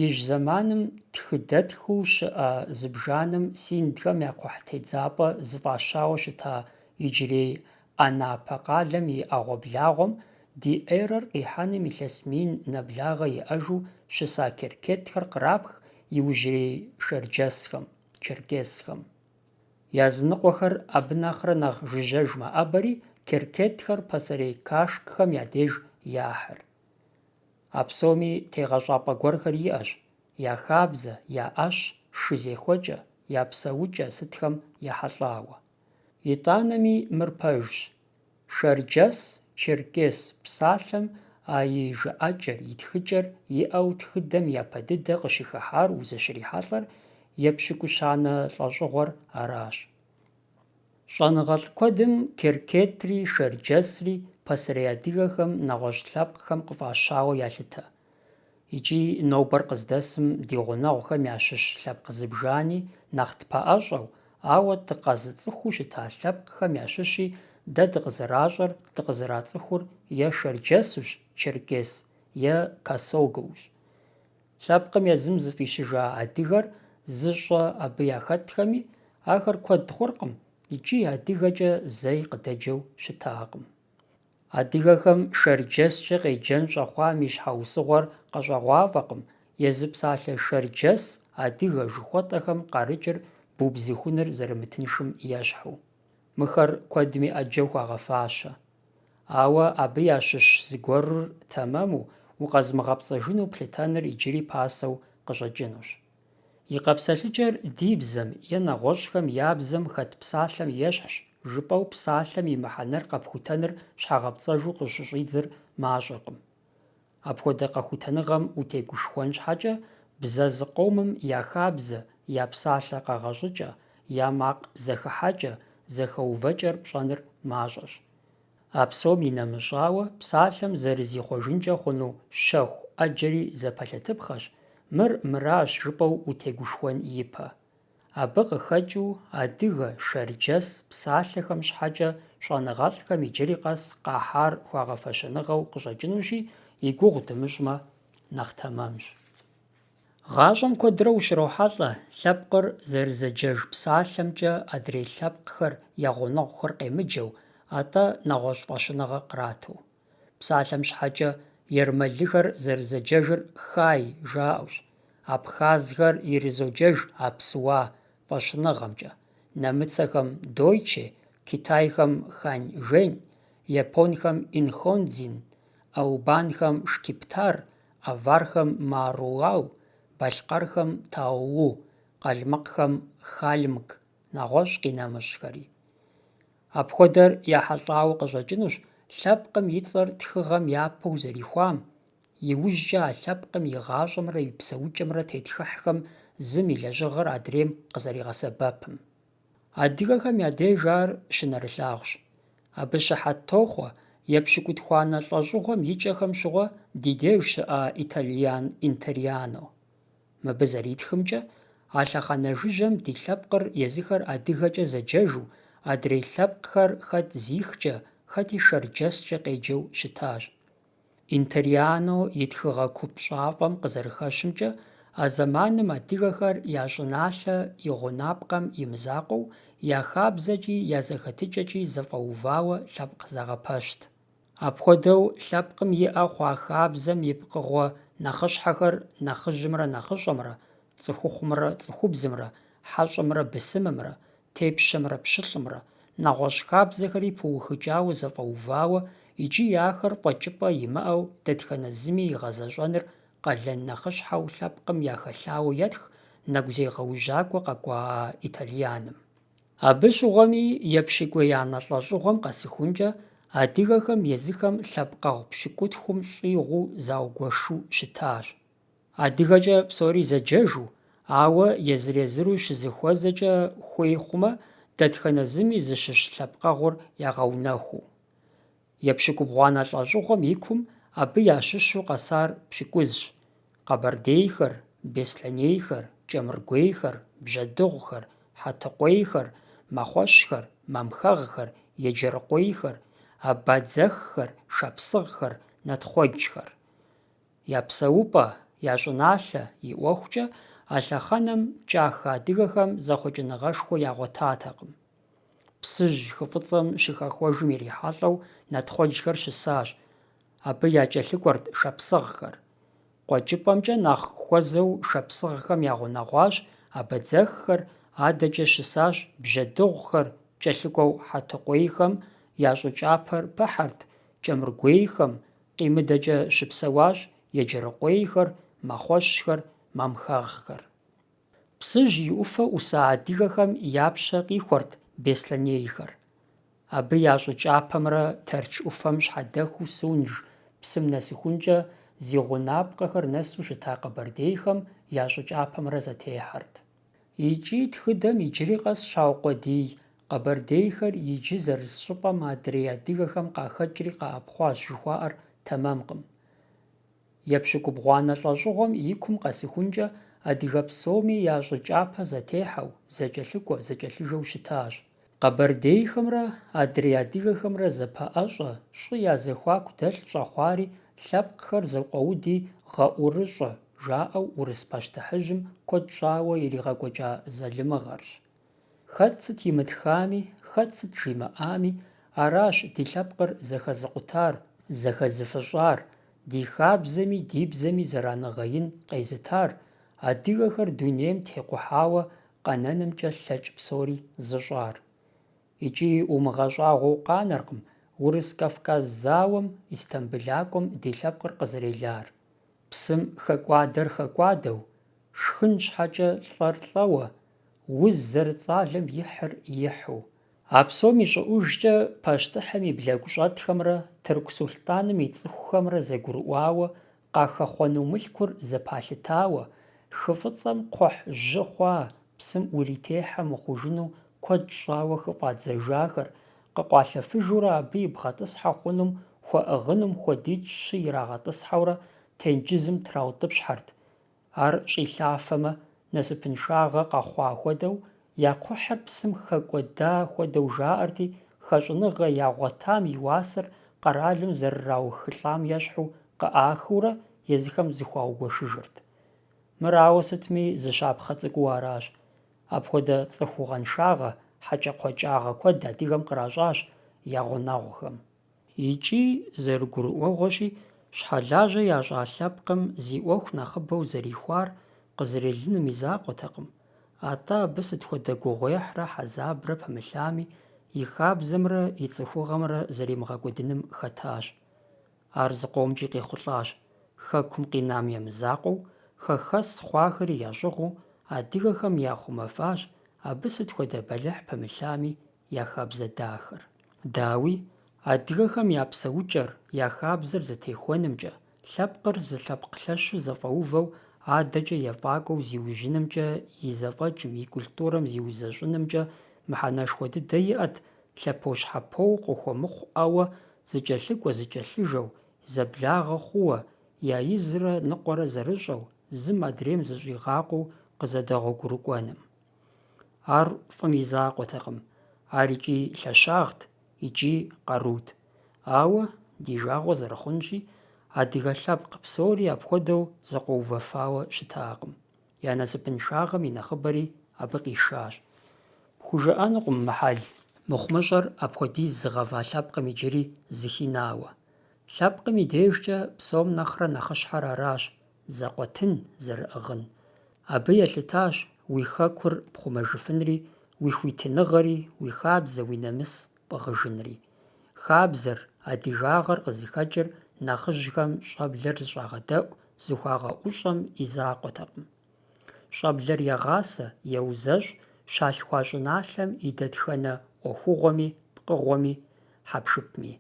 ижь зэманым тхыдэтхыу щыӀэ зыбжанэм синдхэм я кхъухьтедзапӀэ зыфӀащауэ щыта иджырей Ӏэнапэ къалэм и Ӏэгъуэблагъуэм ди эрэр къихьэным илъэс мин нэблагъэ иӀэжу щыса керкетхэр кърапх иужьрей шэрджэсхэм, черкесхэм. Языныкъуэхэр абы нэхърэ нэхъ жыжьэж мэӀэбэри, керкетхэр пасэрей кашкхэм я деж яхьыр. А псоми тегъэщӀапӀэ гуэрхэр иӀэщ: я хабзэ, я Ӏэщ, шы зехуэкӀэ, я псэукӀэ сытхэм ехьэлӀауэ. ИтӀанэми мыр пэжщ: шэрджэс, черкес псалъэм а и жыӀэкӀэр, и тхыкӀэр иӀэу тхыдэм япэ дыдэ къыщихыхьар узыщрихьэлӀэр епщыкӀущанэ лӀэщӀыгъуэр аращ. ЩӀэныгъэлӀ куэдым керкетри шэрджэсри пасэрей адыгэхэм нэгъуэщӀ лъэпкъхэм къыфӀащауэ ялъытэ. Икӏи нобэр къыздэсым ди гъунэгъухэм ящыщ лъэпкъ зыбжани нэхъ тпэӀэщӀэу, ауэ тыкъэ зыцӀыхуу щыта лъэпкъхэм ящыщи дэ дыкъызэращӀэр, дыкъызэрацӀыхур е шэрджэсущ, черкес, е косогоущ. Лъэпкъым езым зыфӀищыжа адыгэр зыщӀэ абы яхэтхэми, ахэр куэд хъуркъым икӏи адыгэкӏэ зэи къыдэджэу щытакъым. Адыгэхэм шэрджэскӏэ къеджэн щӏэхъуам и щхьэусыгъуэр къэщӏэгъуафӏэкъым езы псалъэ шэрджэс адыгэ жыхуэтӏэхэм къарыкӏыр бубзыхуныр зэрымытыншым ещхьу. Мыхэр куэдми ӏэджэу хуагъэфащэ. Ауэ абы ящыщ зыгуэрыр тэмэму, укъэзмыгъэпцӏэжыну плъытэныр иджыри пасэу къыщӏэкӏынущ. И къэпсэлъыкӏэр ди бзэм е нэгъуэщӏхэм я бзэм хэт псалъэм ещхьщ жыпӏэу псалъэм и мыхьэнэр къэпхутэныр щхьэгъэпцӏэжу къыщыщӏидзыр мащӏэкъым. Апхуэдэ къэхутэныгъэм утегушхуэн щхьэкӏэ бзэ зыкъомым я хабзэ, я псалъэ къэгъэщӏыкӏэ, я макъ зэхыхьэкӏэ, зэхэувэкӏэр пщӏэныр мащӏэщ. А псом и нэмыщӏауэ псалъэм зэрызихъуэжынкӏэ хъуну щэху ӏэджэри зэпэлъытыпхъэщ, мыр мыращ жыпӏэу утегушхуэн ипэ. Абы къыхэкӏыу адыгэ, шэрджэс псалъэхэм щхьэкӏэ щӏэныгъэлӏхэм иджыри къэс къахьар хуагъэфэщэныгъэу къыщӏэкӏынущи, и гугъу дымыщӏмэ, нэхъ тэмэмщ. ГъащӀэм куэдрэ ущрохьэлӀэ лъэпкъыр зэрызэджэж псалъэмкӀэ адрей лъэпкъхэр я гъунэгъухэр къемыджэу, атӀэ нэгъуэщӀ фӀэщыныгъэ кърату. Псалъэм щхьэкӀэ ермэлыхэр зэрызэджэжыр «хай» жаӀэущ, абхъазхэр иризоджэж «апсуа» фӀэщыныгъэмкӀэ, нэмыцэхэм «дойче», китайхэм «хань жень», японхэм «инхонзин», албанхэм «шкиптар», авархэм «маруау», балъкъэрхэм «тауу», къалмыкъхэм «хальмк», нэгъуэщӀ къинэмыщӀхэри. Апхуэдэр ехьэлӀауэ къыщӀэкӀынущ лъэпкъым и цӀэр тхыгъэм япэу зэрихуам, иужькӀэ а лъэпкъым и гъащӀэмрэ и псэукӀэмрэ тетхыхьхэм зым и лэжьыгъэр адрейм къызэригъэсэбэпым. Адыгэхэм я деж ар щынэрылъагъущ. Абы щыхьэт тохъуэ епщыкӀутхуанэ лӀэщӀыгъуэм и кӀэхэм щыгъуэ ди деж щыӀэ итальян интериано. Мыбы зэритхымкӀэ, а лъэхъэнэ жыжьэм ди лъэпкъыр езыхэр адыгэкӀэ зэджэжу, адрей лъэпкъхэр хэт зихкӀэ, хэти шэрджэскӀэ къеджэу щытащ. Интериано и тхыгъэ куп щӀафӀэм къызэрыхэщымкӀэ, а зэманым адыгэхэр я щӀыналъэ и гъунапкъэм и мызакъуэу, я хабзэкӀи я зэхэтыкӀэкӀи зэфӀэувауэ лъэпкъ загъэпэщт. Апхуэдэу лъэпкъым иӀэ хъуа хабзэм и пкъыгъуэ нэхъыщхьэхэр нэхъыжьымрэ нэхъыщӀэмрэ, цӀыхухъумрэ цӀыхубзымрэ, хьэщӀэмрэ бысымымрэ, тепщэмрэ пщылӀымрэ, нэгъуэщӀ хабзэхэри пыухыкӀауэ зэфӀэувауэ икӀи ахэр фӀэкӀыпӀэ имыӀэу дэтхэнэ зыми игъэзэщӀэныр къалэн нэхъыщхьэу лъэпкъым яхэлъауэ етх нэгузегъэужьакӀуэ къэкӀуа итальяным. Абы щыгъуэми епщыкӀуеянэ лӀэщӀыгъуэм къэсыхункӀэ адыгэхэм езыхэм лъэпкъэгъу пщыкӀутхум щӀигъуу заугуэшу щытащ. АдыгэкӀэ псори зэджэжу, ауэ езыр-езыру щызыхуэзэкӀэ хуей хъумэ, дэтхэнэ зыми зыщыщ лъэпкъэгъур ягъэунэхуу. Епщыкӏубгъуанэ лӀэщӀыгъуэм и кум абы ящыщу къэсар пщыкӀузщ. къэбэрдейхэр, беслъэнейхэр, кӏэмыргуейхэр, бжьэдыгъухэр, хьэтыкъуейхэр, махъуэщхэр, мамхэгъхэр, еджэрыкъуейхэр, абадзэххэр, шапсыгъхэр, нэтхъуэджхэр. Я псэупӏэ, я щӏыналъэ, и ӏуэхукӏэ а лъэхъэнэм кӏахэ адыгэхэм зэхъуэкӏыныгъэшхуэ ягъуэтатэкъым. Псыжь хы фӏыцӏэм щыхэхуэжым ирихьэлӏэу нэтхъуэджхэр щысащ, абы якӏэлъыкӏуэрт шапсыгъхэр. КъуэкӀыпӀэмкӀэ нэхъ хуэзэу шапсыгъхэм ягъунэгъуащ абадзэххэр, адэкӀэ щысащ бжьэдыгъухэр, кӀэлъыкӀуэу хьэтыкъуейхэм я щӀы кӀапэр пыхьэрт, кӀэмыргуейхэм, къимыдэкӀэ щыпсэуащ еджэрыкъуейхэр, махъуэщхэр, мамхэгъхэр. Псыжь и Ӏуфэ Ӏуса адыгэхэм япщэ къихуэрт беслъэнейхэр. Абы я щӀы кӀапэмрэ тэрч Ӏуфэм щхьэдэхуу сунж, псым нэсыхункӀэ зи гъунапкъэхэр нэсу щыта къэбэрдейхэм я щӀы кӀапэмрэ зэтехьэрт. Икӏи тхыдэм иджыри къэс щаукъуэдий, къэбэрдейхэр иджы зэрыс щӀыпӀэм адрей адыгэхэм къахэкӀри къаӀэпхъуащ жыхуаӀэр тэмэмкъым. Епщыкӏубгъуанэ лӀэщӀыгъуэм и кум къэсыхункӀэ адыгэ псоми я щӀы кӀапэ зэтехьэу, зэкӀэлъыкӀуэ, зэкӀэлъыжэу щытащ. Къэбэрдейхэмрэ адрей адыгэхэмрэ зэпэӀэщӀэ, щӀы я зэхуаку дэлъ щӀэхъуари лъэпкъхэр зэкъуэуди «гъэӀурыщӀэ» жаӀэу урыс пащтыхьыжьым куэд щӀауэ иригъэкӀуэкӀа зэлымыгъэрщ. Хэт сыт имытхами, хэт сыт жимыӀами, аращ ди лъэпкъыр зэхэзыкъутар, зэхэзыфыщӀар, ди хабзэми ди бзэми зэраныгъэ ин къезытар, адыгэхэр дунейм текъухьауэ къэнэнымкӀэ лъэкӀ псори зыщӀар. ИкӀи умыгъэщӀагъуэу къанэркъым Урыс-Кавказ зауэм, ИстамбылакӀуэм ди лъэпкъыр къызэрелар. Псым хэкӀуадэр хэкӀуадэу, шхын щхьэкӀэ лӀэр лӀэуэ, уз зэрыцӀалэм ихьыр ихьу. А псом и щӀыӀужкӀэ пащтыхьым и блэгу щӀэтхэмрэ Тырку Сулътӏаным и цӀыхухэмрэ зэгурыӀуауэ, къахъэхъуэну мылъкур зэпалъытауэ, хы фӀыцӀэм кхъухь жьы хъуа, псым Ӏуритехьэ мыхъужыну куэд щӀауэ хыфӀадзэжахэр, къыкъуалъэфыжурэ абы ибгъэтӀысхьэ хъунум хуэӀыгъынум хуэдитщ-щи ирагъэтӀысхьэурэ тенджызым траутӀыпщхьэрт. Ар щӀилъафэмэ, насыпыншагъэ къэхъуа хуэдэу, я кхъухьыр псым хэкӀуэда хуэдэу жаӀэрти, хэщӀыныгъэ ягъуэтам и уасэр къэралым зэрыраухылӀам ещхьу къыӀахыурэ езыхэм зыхуаугуэшыжырт. Мырауэ сытми зыщапхъэ цӀыкӀуу аращ. Апхуэдэ цӀыхугъэншагъэ, хьэкӀэкхъуэкӀагъэ куэд адыгэм къращӀащ я гъунэгъухэм. ИкӀи зэрыгурыӀуэгъуэщи, щхьэлажьэ ящӀа лъэпкъым зи Ӏуэху нэхъыбэу зэрихуар къызэрелыным и закъуэтэкъым. АтӀэ абы сыт хуэдэ гугъуехьрэ хьэзабрэ пэмылъами, и хабзэмрэ и цӀыхугъэмрэ зэримыгъэкӀуэдыным хэтащ. Ар зыкъомкӀи къехъулӀащ. Хэкум къинам емызакъуэу, хэхэс хъуахэри ящӀыгъуу, адыгэхэм яхъумэфащ абы сыт хуэдэ бэлыхь пэмылъами я хабзэ дахэр. Дауи, адыгэхэм я псэукӀэр, я хабзэр зэтехуэнымкӀэ, лъэпкъыр зы лъэпкъ лъэщу зэфӀэувэу, адэкӀэ ефӀакӀуэу зиужьынымкӀэ, и зэфӀэкӀым, и культурэм зиузэщӀынымкӀэ мыхьэнэшхуэ дыдэ иӀэт, лъэпощхьэпоу къыхуэмыхъуӀэуэ, зыкӀэлъыкӀуэ зыкӀэлъыжэу, зэблагъэ хъууэ, я изрэ ныкъуэрэ зэрыщӀэу, зым адрейм зыщӀигъакъуэу къызэдэгъуэгурыкӀуэным. Ар фӀым и закъуэтэкъым. Ар икӀи лъэщагът, икӀи къарут. Ауэ, ди жагъуэ зэрыхъунщи, адыгэ лъэпкъ псори апхуэдэу зыкъоувэфауэ щытакъым. Я насыпыншагъэм и нэхъыбэри абы къишащ. Пхужыӏэнукъым мыхьэл, мыхъумыщӀэр апхуэдиз зыгъэва лъэпкъым иджыри зыхинауэ. Лъэпкъым и дежкӀэ псом нэхърэ нэхъыщхьэр аращ: зэкъуэтын, зэрыӀыгъын. Абы елъытащ уи хэкур пхъумэжыфынри, уи хуитыныгъэри, уи хабзэ, уи нэмыс пӀыгъыжынри. Хабзэр, адыгагъэр къызыхэкӀыр нэхъыжьхэм щӀэблэр зыщӀагъэдэӀу, зыхуагъэӀущӀэм и закъуэтэкъым. Щӏэблэр егъасэ, еузэщӀ щалъхуа щӀыналъэм и дэтхэнэ Ӏуэхугъуэми, пкъыгъуэми, хьэпшыпми.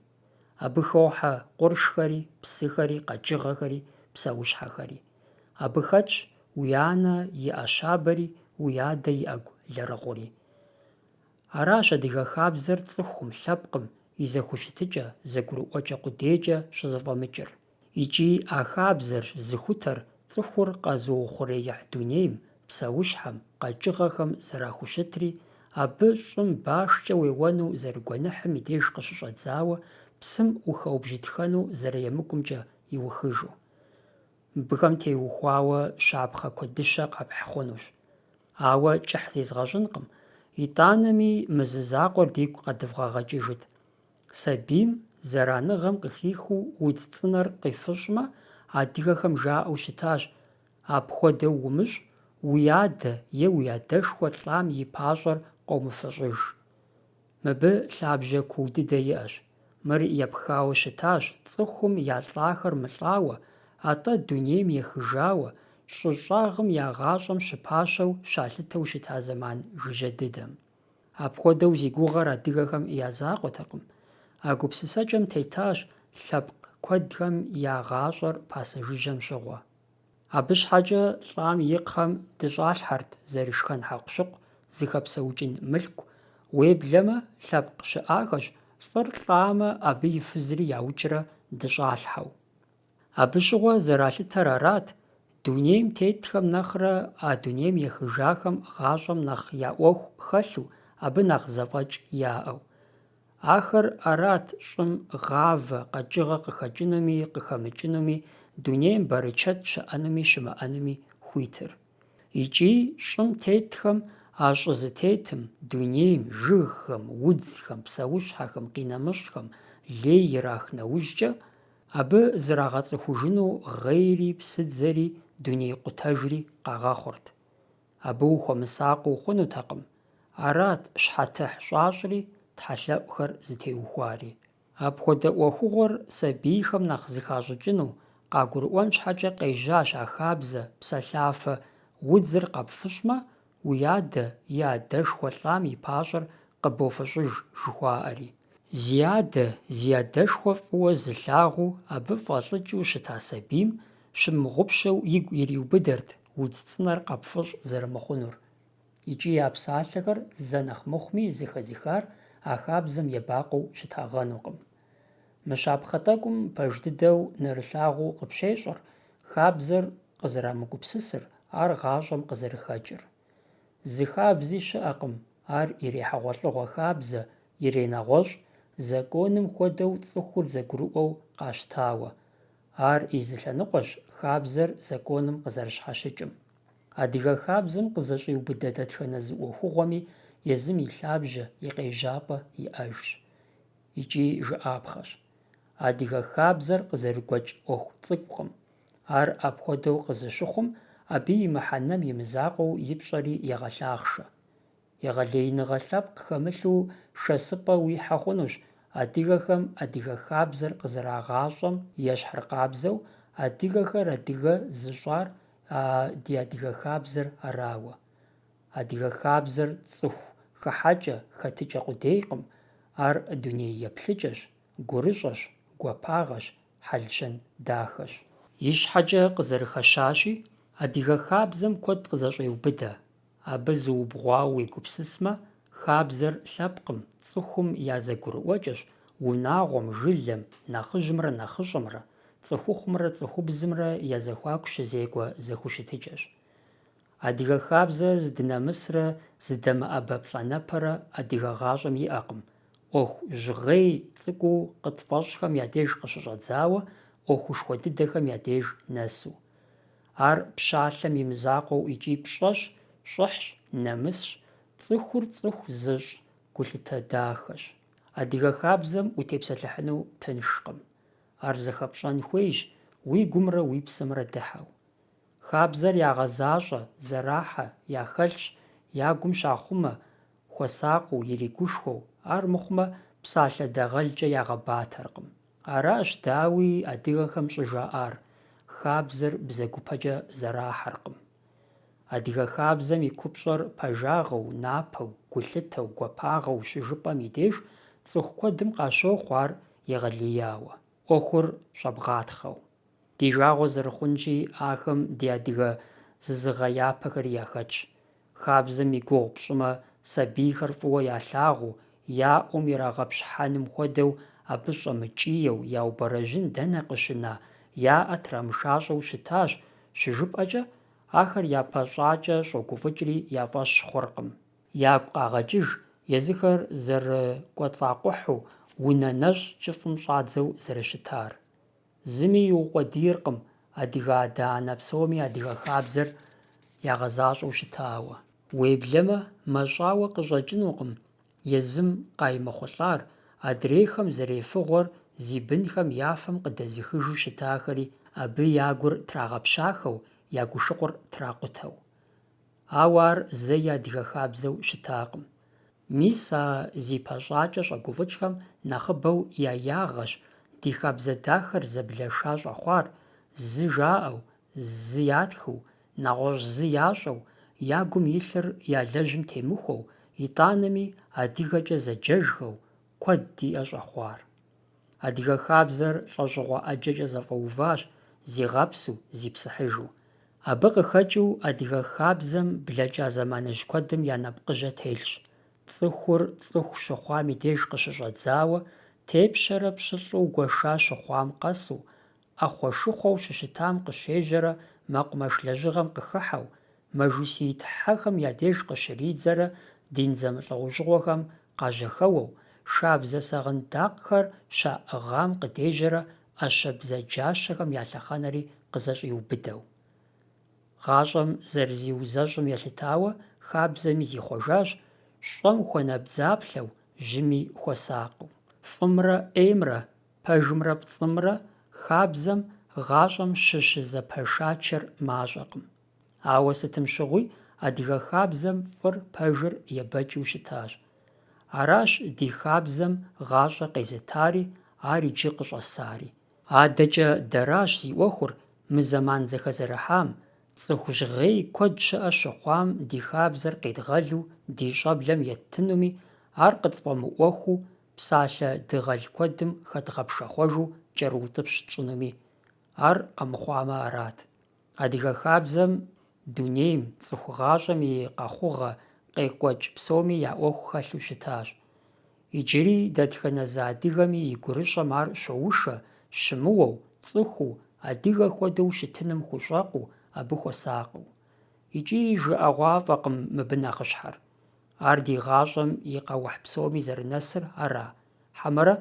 Абы хохьэ къуршхэри, псыхэри, къэкӀыгъэхэри, псэущхьэхэри. Абы хэтщ уи анэ и Ӏэщабэри, уи адэ и Ӏэгу лэрыгъури. Аращ адыгэ хабзэр цӀыхум, лъэпкъым и зэхущытыкӀэ, зэгурыӀуэкӀэ къудейкӀэ щызэфӀэмыкӀыр. ИкӀи а хабзэр, зыхутэр, цӀыхур къэзыухъуреихь дунейм, псэущхьэм, къэкӀыгъэхэм зэрахущытри, абы щӀым башкӀэ уеуэну зэрыгуэныхьым и деж къыщыщӀэдзауэ, псым ухэубжытхэну зэрыемыкӀумкӀэ иухыжу. Мыбыхэм теухуауэ щапхъэ куэдыщэ къэпхь хъунущ. Ауэ кӀыхь зезгъэщӀынкъым, итӀанэми мы зы закъуэр дигу къэдывгъэгъэкӀыжыт. Сабийм зэраныгъэм къыхихыу удз цӀынэр къифыщӀмэ, адыгэхэм жаӀэу щытащ: апхуэдэу умыщӀ, уи адэ е уи адэшхуэ лӀам и пащӀэр къомыфыщӀыж. Мыбы лъабжьэ куу дыдэ иӀэщ. Мыр епхауэ щытащ цӀыхум я лӀахэр мылӀауэ, атӀэ дунейм ехыжауэ, щӀы щӀагъым я гъащӀэм щыпащэу щалъытэу щыта зэман жыжьэ дыдэм. Апхуэдэу зи гугъэр адыгэхэм я закъуэтэкъым. А гупсысэкӀэм тетащ лъэпкъ куэдхэм я гъащӀэр пасэжыжьэм щыгъуэ. Абы щхьэкӀэ лӀам и кхъэм дыщӀалъхьэрт зэрышхэн хьэкъущыкъу, зыхэпсэукӀын мылъку. Уеблэмэ, лъэпкъ щыӀахэщ, лӀыр лӀамэ, абы и фызри яукӀрэ дыщӀалъхьэу. Абы щыгъуэ зэралъытэр арат: дунейм тетхэм нэхърэ а дунейм ехыжахэм гъащӀэм нэхъ я Ӏуэху хэлъу, абы нэхъ зэфӀэкӀ яӀэу. Ахэр арат щӀым гъавэ, къэкӀыгъэ къыхэкӀынуми къыхэмыкӀынуми, дунейм бэрычэт щыӀэнуми щымыӀэнуми хуитыр. ИкӀи щӀым тетхэм а щӀы зытетым, дунейм, жыгхэм, удзхэм, псэущхьэхэм, къинэмыщӀхэм лей ирах нэужькӀэ, абы зрагъэцӀыхужыну гъейри псыдзэри дуней къутэжри къагъэхъурт. Абы ухуэмысакъыу хъунутэкъым. Арат щхьэтыхь щӀащӀри тхьэлъэӀухэр зытеухуари. Апхуэдэ Ӏуэхугъуэр сабийхэм нэхъ зыхащӀыкӀыну, къагурыӀуэн щхьэкӀэ къежьащ а хабзэ, псэлъафэ: удзыр къэпфыщӀмэ, уи адэ е адэшхуэ лӀам и пащӀэр къыбофыщӀыж жыхуаӀэри. Зи адэ, зи адэшхуэ фӀыуэ зылъагъуу, абы фӀэлӀыкӀыу щыта сабийм щымыгъупщэу игу ириубыдэрт удз цӀынэр къэпфыщӀ зэрымыхъунур. ИкӀи я псалъэхэр зэ нэхъ мыхъуми зыхэзыхар а хабзэм ебакъуэу щытагъэнукъым. Мы щапхъэ тӀэкӀум пэж дыдэу нэрылъагъуу къыпщещӀэр хабзэр къызэрамыгупсысыр, ар гъащӀэм къызэрыхэкӀыр. Зы хабзи щыӀэкъым, ар ирехьэгъуэлӀыгъуэ хабзэ, иренэгъуэщӀ, зэкӀуэным хуэдэу цӀыхур зэгурыӀуэу къащтауэ. Ар и зы лъэныкъуэщ хабзэр зэкӀуэным къызэрыщхьэщыкӀым. Адыгэ хабзэм къызэщӀиубыдэ дэтхэнэ зы Ӏуэхугъуэми езым и лъабжьэ, и къежьапӀэ иӀэжщ. ИкӀи жыӀапхъэщ. Адыгэ хабзэр къызэрыгуэкӀ Ӏуэху цӀыкӀукъым. Ар апхуэдэу къызыщыхъум, абы и мыхьэнэм имызакъуэу ипщӀэри егъэлъахъшэ. Егъэлеиныгъэ лъэпкъ хэмылъу шэсыпӀэ уихьэ хъунущ адыгэхэм адыгэ хабзэр къызэрагъащӀэм ещхьыркъабзэу, адыгэхэр адыгэ зыщӀар ди адыгэ хабзэр арауэ. Адыгэ хабзэр цӀыху хыхьэкӀэ, хэтыкӀэ къудейкъым. Ар дуней еплъыкӀэщ, гурыщӀэщ, гуапагъэщ, хьэлщэн дахэщ. И щхьэкӀэ къызэрыхэщащи, адыгэ хабзэм куэд къызэщӀеубыдэ. Абы зыубгъуауэ уегупсысмэ, хабзэр лъэпкъым, цӀыхум я зэгурыӀуэкӀэщ, унагъуэм, жылэм, нэхъыжьымрэ нэхъыщӀэмрэ, цӀыхухъумрэ цӀыхубзымрэ я зэхуаку щызекӀуэ зэхущытыкӀэщ. Адыгэ хабзэр здынэмысрэ здэмыӀэбэ плӀанэпэрэ адыгэ гъащӀэм иӀэкъым. Ӏуэху жьгъей цӀыкӀуу къытфӀэщӀхэм я деж къыщыщӀэдзауэ, Ӏуэхушхуэ дыдэхэм я деж нэсу. Ар пщалъэм и мызакъуэу икӀи пщӀэщ, щӀыхьщ, нэмысщ, цӀыхур цӀыху зыщӀ, гулъытэ дахэщ. Адыгэ хабзэм утепсэлъыхьыну тыншкъым. Ар зэхэпщӀэн хуейщ, уи гумрэ уи псымрэ дыхьэу. Хабзэр ягъэзащӀэ, зэрахьэ, яхэлъщ, я гум щахъумэ, хуэсакъыу, иригушхуэу, ар мыхъумэ, псалъэ дэгъэлкӀэ ягъэбатэркъым. Аращ, дауи, адыгэхэм щӀы жаӀар: хабзэр бзэгупэкӀэ зэрахьэркъым. Адыгэ хабзэм и купщӀэр пэжагъэу, напэу, гулъытэу, гуапагъэу щыжыпӀэм и деж цӀыху куэдым къащохъу ар егъэлеяуэ, Ӏуэхур щӀэбгъатхъэу. Ди жагъуэ зэрыхъунщи, ахэм ди адыгэ зызыгъэяпэхэри яхэтщ. Хабзэм и гугъу пщӀымэ, сабийхэр фӀыуэ ялъагъуу, яӀум ирагъэпщхьэным хуэдэу, абы щӀэмыкӀийэу, яубэрэжьын дэнэ къыщына, яӀэ трамышащӀэу щытащ щыжыпӀэкӀэ, ахэр япэ щӀакӀэ щӀогуфӀыкӀри я фӀэщ хъуркъым. Ягу къагъэкӀыж, езыхэр зэрыкӀуэцӀакъухьу, унэ нэщӀ кӀыфӀым щӀадзэу зэрыщытар. Зыми иукъуэдийркъым адыгэ адэ-анэ псоми адыгэ хабзэр ягъэзащӀэу щытауэ. Уеблэмэ, мэщӀауэ къыщӀэкӀынукъым езым къаймыхъулӀар, адрейхэм зэрефыгъуэр зи бынхэм я фэм къыдэзыхыжу щытахэри абы я гур трагъэпщахэу, я гушыӀур тракъутэу. Ауэ ар зэи адыгэ хабзэу щытакъым. Мис а зи пэщӀакӀэ щӀэгуфӀыкӀхэм нэхъыбэу я ягъэщ ди хабзэ дахэр зэблэша щӀэхъуар, зы жаӀэу, зы ятхыу, нэгъуэщӀ зы ящӀэу, я гум илъыр я лэжьым темыхуэу, итӀанэми адыгэкӀэ зэджэжхэу, куэд диӀэ щӀэхъуар. Адыгэ хабзэр лӀэщӀыгъуэ ӀэджэкӀэ зэфӀэуващ, зигъэпсу, зипсыхьыжу. Абы къыхэкӀыу адыгэ хабзэм блэкӀа зэманыжь куэдым я нэпкъыжьэ телъщ. Цӏыхур цӏыху щыхъуам и деж къыщыщӀэдзауэ, тепщэрэ пщылӀу гуэша щыхъуам къэсу, Ӏэхъуэшыхъуэу щыщытам къыщежьэрэ, мэкъумэш лэжьыгъэм къыхыхьэу, мэжусей тхьэхэм я деж къыщыридзэрэ, дин зэмылӀэужьыгъуэхэм къажьэхэуэу, шабзэ сагъын-дакъхэр щаӀыгъам къыдежьэрэ, Ӏэщэ бзаджащэхэм я лъэхъэнэри къызэщӀиубыдэу. ГъащӀэм зэрызиузэщӀым елъытауэ, хабзэми зихъуэжащ, щӀэм хуэнэ бдзаплъэу, жьыми хуэсакъыу. ФӀымрэ Ӏеймрэ, пэжымрэ пцӀымрэ хабзэм, гъащӀэм щыщызэпэшачэр мащӀэкъым. Ауэ сытым щыгъуи адыгэ хабзэм фӀыр, пэжыр ебэкӀыу щытащ. Аращ ди хабзэм гъащӀэ къезытари, ар иджы къыщӀэсари. АдэкӀэ дэращ зи Ӏуэхур мы зэман зэхэзэрыхьам, цӀыху жьгъей куэд щыӀэ щыхъуам ди хабзэр къедгъэлу, ди щӀэблэм еттынуми, ар къытфӀэмыӀуэхуу, псалъэ дыгъэл куэдым хэдгъэпшэхъуэжу кӀэрыутӀыпщ тщӀынуми. Ар къэмыхъуамэ арат. Адыгэ хабзэм дунейм, цӀыху гъащӀэм и къэхъугъэ, къекӀуэкӀ псоми я Ӏуэху хэлъу щытащ. Иджыри дэтхэнэ зы адыгэми и гурыщӀэм ар щоушэ, щымыуэу, цӀыхуу, адыгэ хуэдэу щытыным хущӀэкъуу, абы хуэсакъыу. ИкӀи жыӀэгъуафӀэкъым мыбы нэхъыщхьэр. Ар ди гъащӀэм и къэухь псоми зэрынэсыр ара. Хьэмэрэ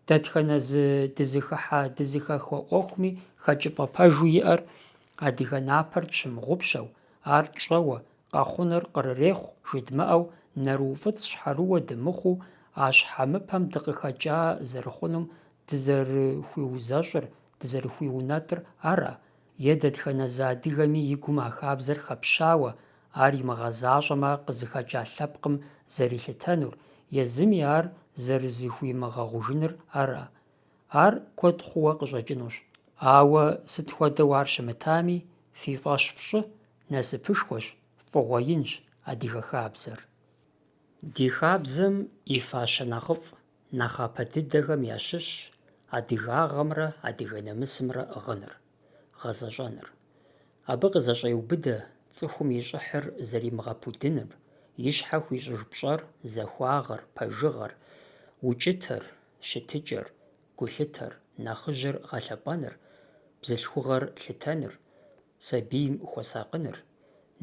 дэтхэнэ зы дызыхэхьэ-дызыхэхуэ Ӏуэхуми хэкӀыпӀэ пэжу иӀэр адыгэ напэр тщымыгъупщэу, ар тщӀэуэ, къэхъунур кърырехъу жыдмыӀэу, нэру фӀыцӀ щхьэрыуэ дымыхъуу, а щхьэмыпэм дыкъыхэкӀа зэрыхъунум дызэрыхуиузэщӀыр, дызэрыхуиунэтӀыр ара, е дэтхэнэ зы адыгэми и гум а хабзэр хэпщауэ, ар имыгъэзащӀэмэ къызыхэкӀа лъэпкъым зэрилъытэнур, езыми ар зэрызыхуимыгъэгъужынур ара. Ар куэд хъууэ къыщӀэкӀынущ. Ауэ сыт хуэдэу ар щымытами, фи фӀэщ фщӀы, насыпышхуэщ, фӀыгъуэ инщ адыгэ хабзэр. Ди хабзэм и фащэ нэхъыфӀ, нэхъапэ дыдэхэм ящыщщ адыгагъэмрэ адыгэ намысымрэ гъыныр, гъэзэщӀэныр. Абы къызэщӀеубыдэ цӀыхум и щӀыхьыр зэримыгъэпудыныр, и щхьэ хуищӀыж пщӀэр, зэхуагъэр, пэжыгъэр, укӀытэр, щытыкӀэр, гулъытэр, нэхъыжьыр гъэлъэпӀэныр, бзылъхугъэр лъытэныр, сабийм хуэсакъыныр,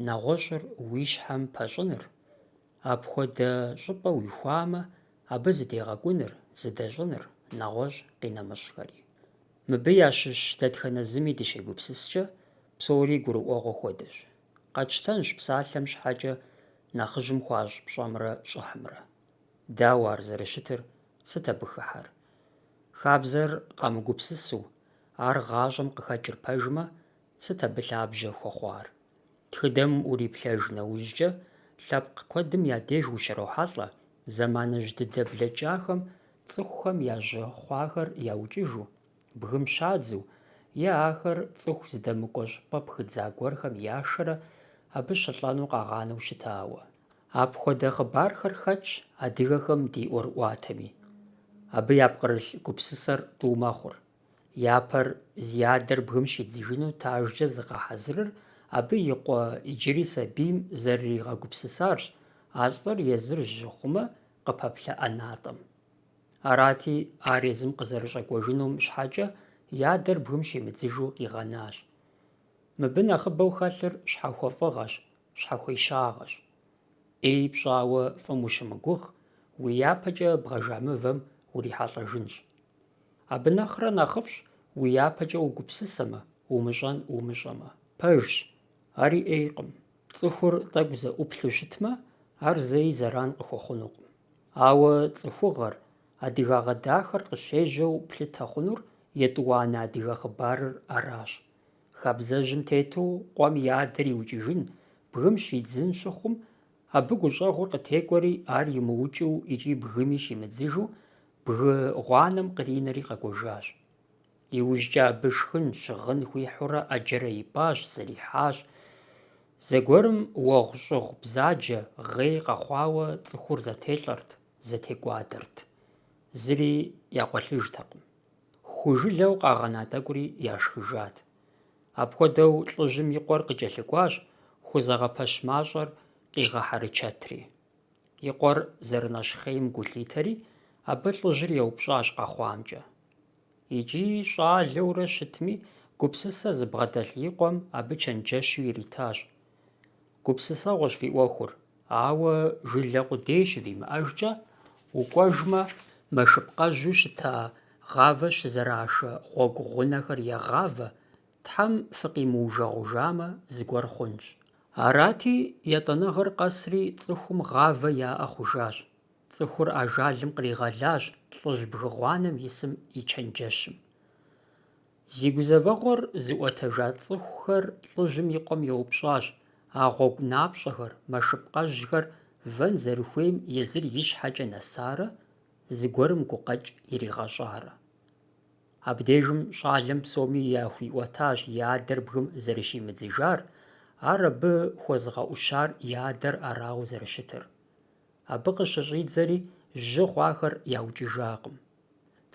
нэгъуэщӀыр уи щхьэм пэщӀыныр. Апхуэдэ щӀыпӀэ уихуамэ, абы зыдегъэкӀуныр, зыдэщӀыныр, нэгъуэщӀ къинэмыщӀхэри. Мыбы ящыщ дэтхэнэ зыми дыщегупсыскӀэ, псори гурыӀуэгъуэ хуэдэщ. Къэтщтэнщ псалъэм щхьэкӀэ нэхъыжьым хуащӀ пщӀэмрэ щӀыхьымрэ. Дауэ ар зэрыщытыр, сыт абы хыхьэр? Хабзэр къамыгупсысу, ар гъащӀэм къыхэкӀыр пэжмэ, сыт абы лъабжьэ хуэхъуар? Тхыдэм уриплъэж нэужькӀэ, лъэпкъ куэдым я деж ущрохьэлӀэ, зэманыжь дыдэ блэкӀахэм, цӀыхухэм я жьы хъуахэр яукӀыжу, бгым щадзу, е ахэр цӀыху зыдэмыкӀуэ щӀыпӀэ пхыдза гуэрхэм яшэрэ, абы щылӀэну къагъанэу щытауэ. Апхуэдэ хъыбархэр хэтщ адыгэхэм ди ӀуэрыӀуатэми. Абы я пкърылъ гупсысэр тӀу мэхъур. Япэр зи адэр бгым щидзыжыну тажкӀэ зыкъахьэзырыр, абы и къуэ иджыри сабийм зэрыригъэгупсысарщ, а лӀыр езыр жьы хъумэ, къыпэплъэ ӀэнатӀэм. Арати, ар езым къызэрыщӀэкӀуэжынум щхьэкӀэ, и адэр бгым щимыдзыжу къигъэнащ. Мыбы нэхъыбэу хэлъыр щхьэхуэфӀыгъэщ, щхьэхуещагъэщ. Ӏей пщӀауэ фӀым ущымыгугъ, уи япэкӀэ бгъэжа мывэм урихьэлӀэжынщ. Абы нэхърэ нэхъыфӀщ уи япэкӀэ угупсысэмэ, умыщӀэн умыщӀэмэ. Пэжщ, ари Ӏейкъым. Цӏыхур тӀэкӀу зэӀуплъу щытмэ, ар зэи зэран къыхуэхъунукъым. Ауэ цӏыхугъэр, адыгагъэ дахэр къыщежьэу плъытэ хъунур етӀуанэ адыгэ хъыбарыр аращ. Хабзэжьым тету къуэм и адэр иукӀыжын, бгым щидзын щыхъум, абы гущӀэгъур къытекӀуэри ар имыукӀыу икӀи бгыми щимыдзыжу, бгы гъуанэм къринэри къэкӀуэжащ. ИужькӀэ абы шхын, щыгъын хуихьурэ Ӏэджэрэ ипӀащ, зэрихьащ. Зэгуэрым уэгъущӀыгъу бзаджэ, гъей къэхъуауэ цӀыхур зэтелӀэрт, зэтекӀуадэрт. Зыри якъуэлъыжтэкъым. Хужылэу къагъэна тӀэкӀури яшхыжат. Апхуэдэу лӀыжьым и къуэр къыкӀэлъыкӀуащ, хузэгъэпэщ мащӀэр къигъэхьэрычэтри. И къуэр зэрынэщхъейм гу лъитэри, абы лӀыжьыр еупщӀащ къэхъуамкӀэ. ИкӀи щӀалэурэ щытми, гупсысэ зыбгъэдэлъ и къуэм абы чэнджэщу иритащ. Гупсысэгъуэщ фи Ӏуэхур, ауэ жылэ къудей щывимыӀэжкӀэ, укӀуэжмэ, мэшыпкъэжьу щыта гъавэ щызэрашэ гъуэгу гъунэхэр егъавэ, Тхьэм фыкъимыужэгъужамэ, зыгуэр хъунщ. Арати, ятӀэныгъэр къэсри цӀыхум гъавэ яӀэ хъужащ. Цӏыхур ажалым къригъэлащ лӀыжь бгы гъуанэм исым и чэнджэщым. Зи гузэвэгъуэр зыӀуэтэжа цӀыхухэр лӀыжьым и къуэм еупщӀащ, а гъуэгу напщӀэхэр, мэшыпкъэжьхэр вэн зэрыхуейм езыр и щхьэкӀэ нэсарэ, зыгуэрым гукъэкӀ иригъэщӀарэ. Абдежым щӀалэм псоми яхуиӀуэтащ и адэр бгым зэрыщимыдзыжар, ар абы хуэзыгъэӀущар и адэр арауэ зэрыщытыр. Абы къыщыщӀидзэри жьы хъуахэр яукӀыжакъым.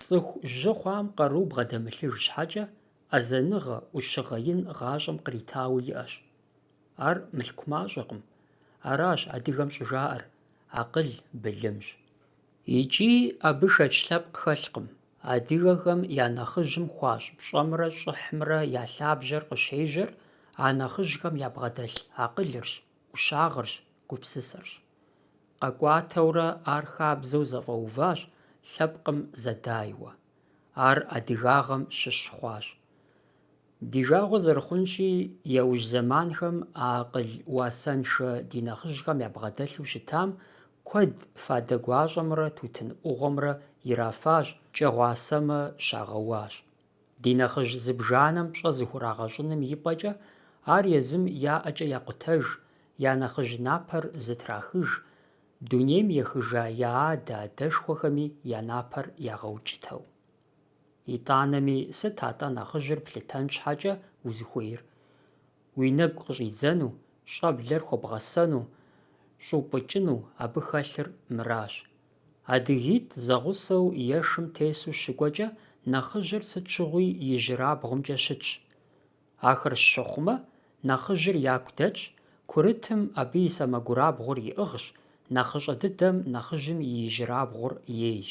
Цӏыху жьы хъуам къару бгъэдэмылъыж щхьэкӀэ, Ӏэзэныгъэ, Ӏущыгъэ ин гъащӀэм къритауэ иӀэщ. Ар мылъку мащӀэкъым. Аращ адыгэм щӀыжаӀэр: акъыл былымщ. ИкӀи абы шэч лъэпкъ хэлъкъым. Адыгэхэм я нэхъыжьым хуащӀ пщӀэмрэ щӀыхьымрэ я лъабжьэр къыщежьэр а нэхъыжьхэм ябгъэдэлъ акъылырщ, Ӏущагъырщ, гупсысэрщ. КъэкӀуатэурэ ар хабзэу зэфӀэуващ, лъэпкъым зэдайуэ. Ар адыгагъэм щыщ хъуащ. Ди жагъуэ зэрыхъунщи, яужь зэманхэм а акъыл уасэншэ ди нэхъыжьхэм ябгъэдэлъу щытам куэд фадэ гуащӀэмрэ тутын Ӏугъуэмрэ ирафащ, кӀэгъуасэмэ щагъэуащ. Ди нэхъыжь зыбжанэм пщӀэ зыхурагъэщӀыным и пӀэкӀэ, ар езым яӀэкӀэ якъутэж, я нэхъыжь напэр зытрахыж, дунейм ехыжа я адэ адэшхуэхэми я напэр ягъэукӀытэу. ИтӀанэми сыт атӀэ нэхъыжьыр плъытэн щхьэкӀэ узыхуейр? Уи нэгу къыщӀидзэну, щӀэблэр хуэбгъэсэну, щӀупӀыкӀыну абы хэлъыр мыращ. АдыгитӀ зэгъусэу ешым тесу щыкӀуэкӀэ, нэхъыжьыр сыт щыгъуи ижьырабгъумкӀэ щытщ. Ахэр щыхъумэ, нэхъыжьыр яку дэтщ, курытым абы и сэмэгурабгъур иӀыгъщ, нэхъыщӀэ дыдэм нэхъыжьым и ижьырабгъур ейщ.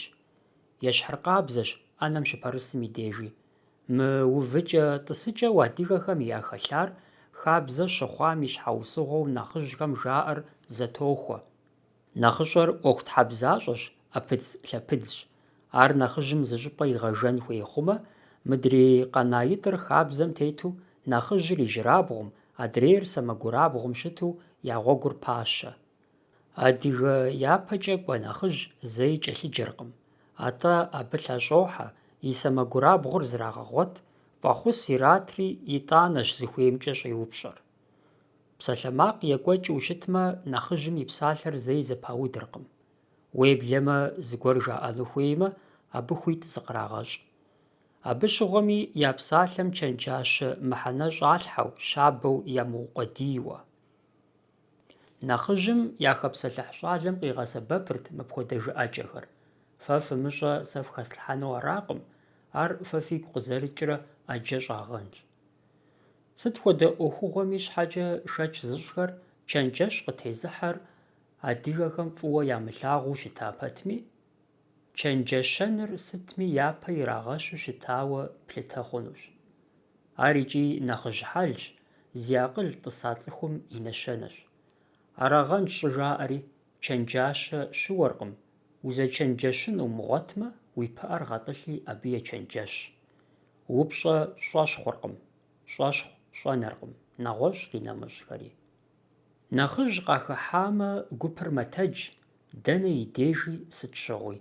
Ещхьыркъабзэщ Ӏэнэм щыпэрысым и дежи. Мы увыкӀэ тӀысыкӀэу адыгэхэм я хэлъар хабзэ щыхъуам и щхьэусыгъуэу нэхъыжьхэм жаӀэр зэтохуэ. НэхъыщӀэр ӀуэхутхьэбзащӀэщ, Ӏэпыдз-лъэпыдзщ. Ар нэхъыжьым зы щӀыпӀэ игъэжэн хуей хъумэ, мыдрей къэнэитӀыр хабзэм тету нэхъыжьыр ижьырабгъум, адрейр сэмэгурабгъум щыту я гъуэгур пащэ. Адыгэ япэкӀэ кӀуэ нэхъыжь зэи кӀэлъыджэркъым. АтӀэ абы лъэщӀохьэ, и сэмэгурабгъур зрагъэгъуэт, фӀэхъус иратри итӀанэщ зыхуеймкӀэ щӀеупщӀэр. Псалъэмакъ екӀуэкӀыу ущытмэ, нэхъыжьым и псалъэр зэи зэпаудыркъым. Уеблэмэ, зыгуэр жаӀэну хуеймэ, абы хуит зыкърагъэщӀ. Абы щыгъуэми я псалъэм чэнджащэ мыхьэнэ щӀалъхьэу, щабэу ямыукъуэдийуэ. Нэхъыжьым я хэпсэлъыхь щӀалэм къигъэсэбэпырт мыпхуэдэ жыӀэкӀэхэр. Фэ фымыщӀэ сэ фхэслъхьэну аракъым, ар фэ фигу къызэрыкӀрэ Ӏэджэ щӀагъэнщ. Сыт хуэдэ Ӏуэхугъуэми щхьэкӀэ шэч зыщӀхэр чэнджэщ къытезыхьэр адыгэхэм фӀыуэ ямылъагъуу щыта пэтми, чэнджэщэныр сытми япэ ирагъэщу щытауэ плъытэ хъунущ. Ар икӀи нэхъыжь хьэлщ, зи акъыл тӏыса цӏыхум и нэщэнэщ. Арагъэнщ щӏыжаӏэри, чэнджащэ щыуэркъым, узэчэнджэщыну умыгъуэтмэ, уи пыӏэр гъэтӏылъи абы ечэнджэщ. Упщӏэ щӏэщхъуэркъым, щӏэщхъу щӏэнэркъым, нэгъуэщӏ къинэмыщӏхэри. Нэхъыжь къахыхьамэ, гупыр мэтэж, дэнэ и дежи сыт щыгъуи,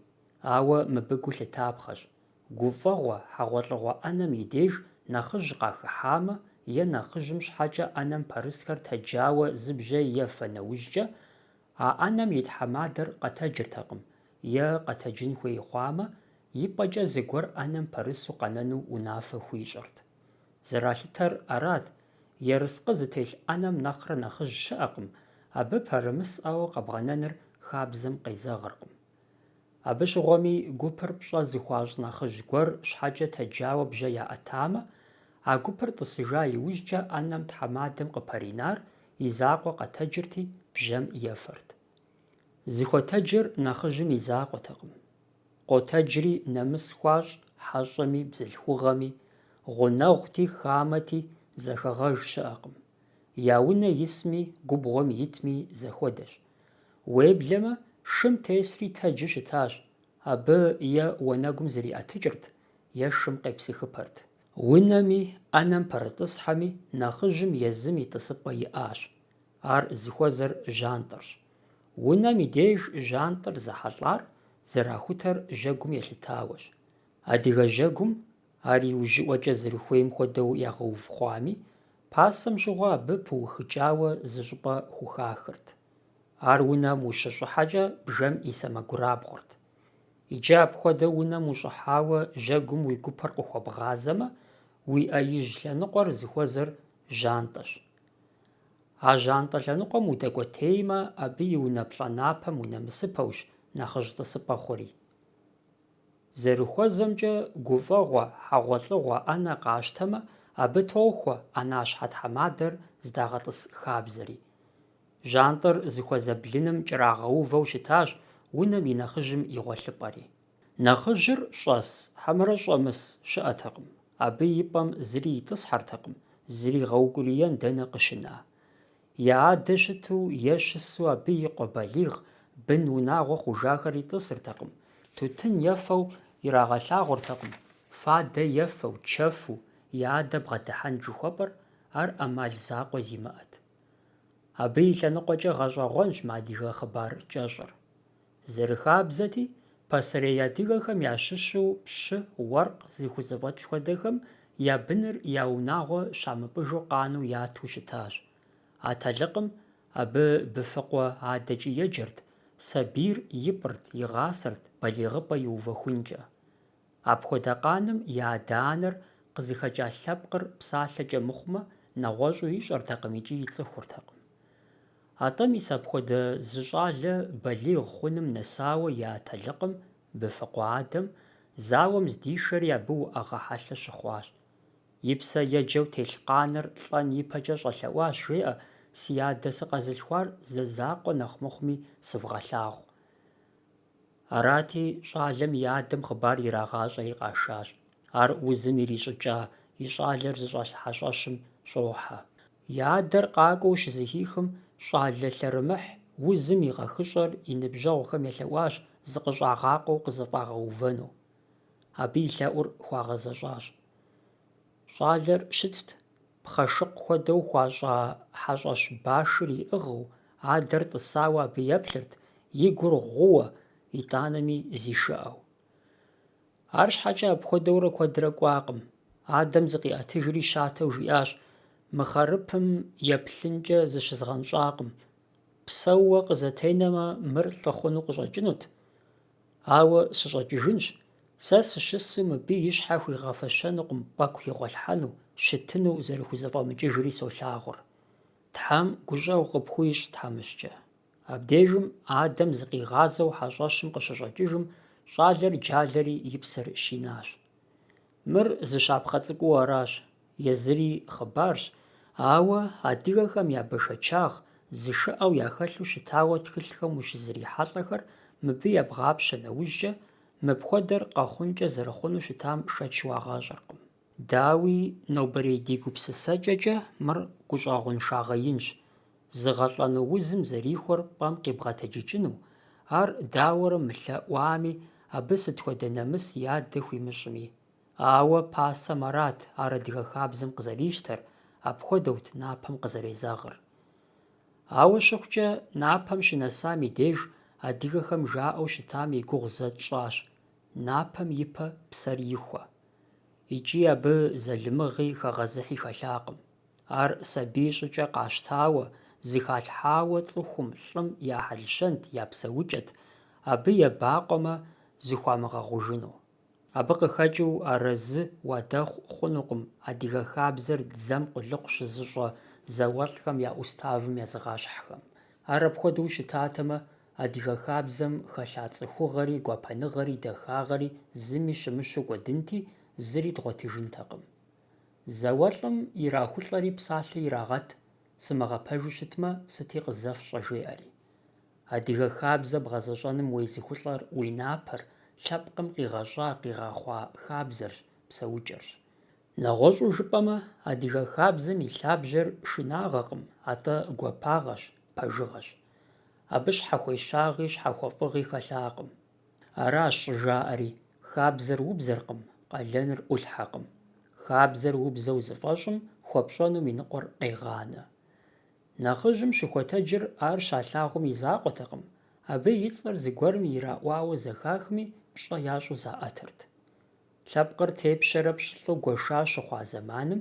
ауэ мыбы гу лъытапхъэщ. Гуфӏэгъуэ, хьэгъуэлӏыгъуэ ӏэнэм и деж нэхъыжь къахыхьамэ, е нэхъыжьым щхьэкӏэ ӏэнэм пэрысхэр тэджауэ зыбжьэ ефэ нэужькӏэ, а ӏэнэм и тхьэмадэр къэтэджыртэкъым, е къэтэджын хуей хъуамэ, и пӏэкӏэ зыгуэр ӏэнэм пэрысу къэнэну унафэ хуищӏырт. Зэралъытэр арат, ерыскъы зытелъ ӏэнэм нэхърэ нэхъыжь щыӏэкъым, абы пэрымысӏэу къэбгъэнэныр хабзэм къезэгъыркъым. Абы щыгъуэми гупыр пщӏэ зыхуащӏ нэхъыжь гуэр щхьэкӏэ тэджауэ бжьэ яӏэтамэ, а гупыр тӏысыжа иужькӏэ ӏэнэм тхьэмадэм къыпэринар и закъуэ къэтэджырти бжьэм ефэрт. Зыхуэтэджыр нэхъыжьым и закъуэтэкъым. Къотэджри нэмыс хуащӏ хьэщӏэми бзылъхугъэми, гъунэгъути хамэти зэхэгъэж щыӏэкъым. Я унэ исми губгъуэм итми зэхуэдэщ. Уеблэмэ, шым тесри тэджу щытащ, абы е уанэгум зриӏэтыкӏырт, е шым къепсыхыпэрт. Унэми, ӏэнэм пэрытӏысхьэми нэхъыжьым езым и тӏысыпӏэ иӏащ. Ар зыхуэзэр жьантӏэрщ. Унэм и деж жьантӏэр зэхьэлӏар зэрахутэр жьэгум елъытауэщ. Адыгэ жьэгум, ар иужьыӏуэкӏэ зэрыхуейм хуэдэу ягъэув хъуами, пасэм щыгъуэ абы пыухыкӏауэ зы щӏыпӏэ хухахырт. Ар унэм ущыщӏыхьэкӏэ бжэм и сэмэгурабгъурт. Иджы апхуэдэу унэм ущӏыхьауэ жьэгум уи гупэр къыхуэбгъазэмэ, уи ӏэ ижь лъэныкъуэр зыхуэзэр жьантӏэщ. А жьантӏэ лъэныкъуэм удэкӏуэтеймэ, абы и унэ плӏэнапэм унэмысыпэущ нэхъыжь тӏысыпӏэ хъури. Зэрыхуэзэмкӏэ, гуфӏэгъуэ, хьэгъуэлӏыгъуэ ӏэнэ къащтэмэ, абы тохуэ ӏэнащхьэ тхьэмадэр здагъэтӏыс хабзэри. Жьантӏэр зыхуэзэблыным кӏэрагъэувэу щытащ унэм и нэхъыжьым игъуэлъыпӏэри. Нэхъыжьыр щӏэс, хьэмэрэ-щӏэмыс щыӏэтэкъым, абы и пӏэм зыри итӏысхьэртэкъым, зригъэукӏуриян дэнэ къыщына. И адэ щыту е щысу абы и къуэ балигъ, бын унагъуэ хъужахэр итӏысыртэкъым, тутын ефэу ирагъэлъагъуртэкъым, фадэ ефэу, чэфу, и адэ бгъэдыхьэн жыхуэпӏэр, ар ӏэмал закъуэ зимыӏэт. Абы и лъэныкъуэкӏэ гъэщӏэгъуэнщ мы адыгэ хъыбар кӏэщӏыр. Зэрыхабзэти, пасэрей адыгэхэм ящыщу пщы, уэркъ зыхузэфӏэкӏ хуэдэхэм я быныр я унагъуэ щамыпӏыжу къану яту щытащ. Атэлыкъым абы быфэкъуэ адэкӏи еджэрт, сабийр ипӏырт, игъасэрт балигъыпӏэ иувэхункӏэ. Апхуэдэ къаным и адэ-анэр къызыхэкӏа лъэпкъыр псалъэкӏэ мыхъумэ, нэгъуэщӏу ищӏэртэкъым икӏи ицӏыхуртэкъым. Атӏэ мис апхуэдэ зы щӏалэ балигъ хъуным нэсауэ и атэлыкъым, быфэкъуэ адэм, зауэм здишэри абы уӏэгъэ хьэлъэ щыхъуащ. И псэ еджэу телъ къанэр лӏэн ипэкӏэ щӏэлъэӏуащ, жеӏэ, си адэ сыкъэзылъхуар зы закъуэ нэхъ мыхъуми сывгъэлъагъу. Арати, щӏалэм и адэм хъыбар ирагъащӏэри къашащ. Ар узым ирищӏыкӏа и щӏалэр зыщӏэлъ хьэщӏэщым щӏохьэ. И адэр къакӏуэу щызэхихым, щӏалэ лъэрымыхь узым и къэхыщӏэр и ныбжьэгъухэм елъэӏуащ зыкъыщӏагъакъуэу къызэфӏагъэувэну. Абы и лъэӏур хуагъэзэщӏащ. Щӏалэр щытт, пхъэшыкъу хуэдэу хуащӏа хьэщӏэщ башыр иӏыгъыу, адэр тӏысауэ абы еплъырт, и гур гъууэ, итӏанэми зишыӏэу. Арщхьэкӏэ апхуэдэурэ куэдрэ кӏуакъым. Адэм зыкъиӏэтыжри щатэу жиӏащ: «Мыхъэрыпым еплъынкӏэ зыщызгъэнщӏакъым. Псэууэ къызэтенэмэ, мыр лӏы хъуну къыщӏэкӏынут. Ауэ сыщӏэкӏыжынщ. Сэ сыщысу мыбы и щхьэ хуигъэфэщэнукъым пӏэкӏу игъуэлъхьэну, щытыну зэрыхузэфӏэмыкӏыжри солъагъур. Тхьэм гущӏэгъу къыпхуищӏ, тхьэмыщкӏэ». Абдежым адэм зыкъигъазэу хьэщӏэщым къыщыщӏэкӏыжым, щӏалэр джалэри и псэр щинащ. Мыр зыщапхъэ цӏыкӏуу аращ, езыри хъыбарщ, ауэ адыгэхэм я бэшэчагъ, зышыӏэу яхэлъу щытауэ тхылъхэм ущызэрихьэлӏэхэр мыбы ебгъапщэ нэужькӏэ, мыпхуэдэр къэхъункӏэ зэрыхъуну щытам шэч уагъащӏэркъым. Дауи, нобэрей ди гупсысэкӏэкӏэ мыр гущӀэгъуншагъэ инщ, зыгъэлӀэну узым зэрихуэр пӀэм къибгъэтэджыкӀыну, ар дауэрэ мылъэӀуами, абы сыт хуэдэ нэмыс и адэ хуимыщӀми. Ауэ пасэм арат ар адыгэ хабзэм къызэрищтэр, апхуэдэут напэм къызэрезэгъыр. Ауэ щыхъукӀэ, напэм щынэсам и деж адыгэхэм жаӀэу щытам и гугъу зэ тщӀащ: напэм ипэ псэр ихуэ. ИкӀи абы зэлымыгъи хэгъэзыхьи хэлъакъым. Ар сабий щӀыкӀэ къащтауэ, зыхалъхьауэ цӀыхум, лӀым я хьэлщэнт, я псэукӀэт, абы ебакъуэмэ зыхуамыгъэгъужыну. Абы къыхэкӀыу арэзы уадэхъу хъунукъым адыгэ хабзэр дзэм къулыкъу щызыщӀэ зауэлӀхэм я Ӏуставым езыгъэщхьхэм. Ар апхуэдэу щытатэмэ, адыгэ хабзэм хэлъа цӀыхугъэри, гуапэныгъэри, дахагъэри зыми щымыщу кӀуэдынти, зыри дгъуэтыжынтэкъым. Зауэлӏым ирахулӏэри псалъэ ирагъэт, сымыгъэпэжу щытмэ, сыти къызэф щӏэжеӏэри. Адыгэ хабзэ бгъэзэщӏэным уезыхулӏэр уи напэр, лъэпкъым къигъэщӏа, къигъэхъуа хабзэрщ, псэукӏэрщ. Нэгъуэщӏу жыпӏэмэ, адыгэ хабзэм и лъабжьэр шынагъэкъым, атӏэ гуапагъэщ, пэжыгъэщ. Абы щхьэхуещагъи щхьэхуэфӏыгъи хэлъакъым. Аращ щӏыжаӏэри: хабзэр убзэркъым, къалэныр ӏулъхьэкъым. Хабзэр убзэу зыфӏэщӏым, хуэпщӏэнум и ныкъуэр къегъанэ. Нэхъыжьым щыхуэтэджыр ар щалъагъум и закъуэтэкъым. Абы и цӏэр зыгуэрым ираӏуауэ зэхахми, пщӏэ ящӏу заӏэтырт. Лъэпкъыр тепщэрэ пщылӏу гуэша щыхъуа зэманым,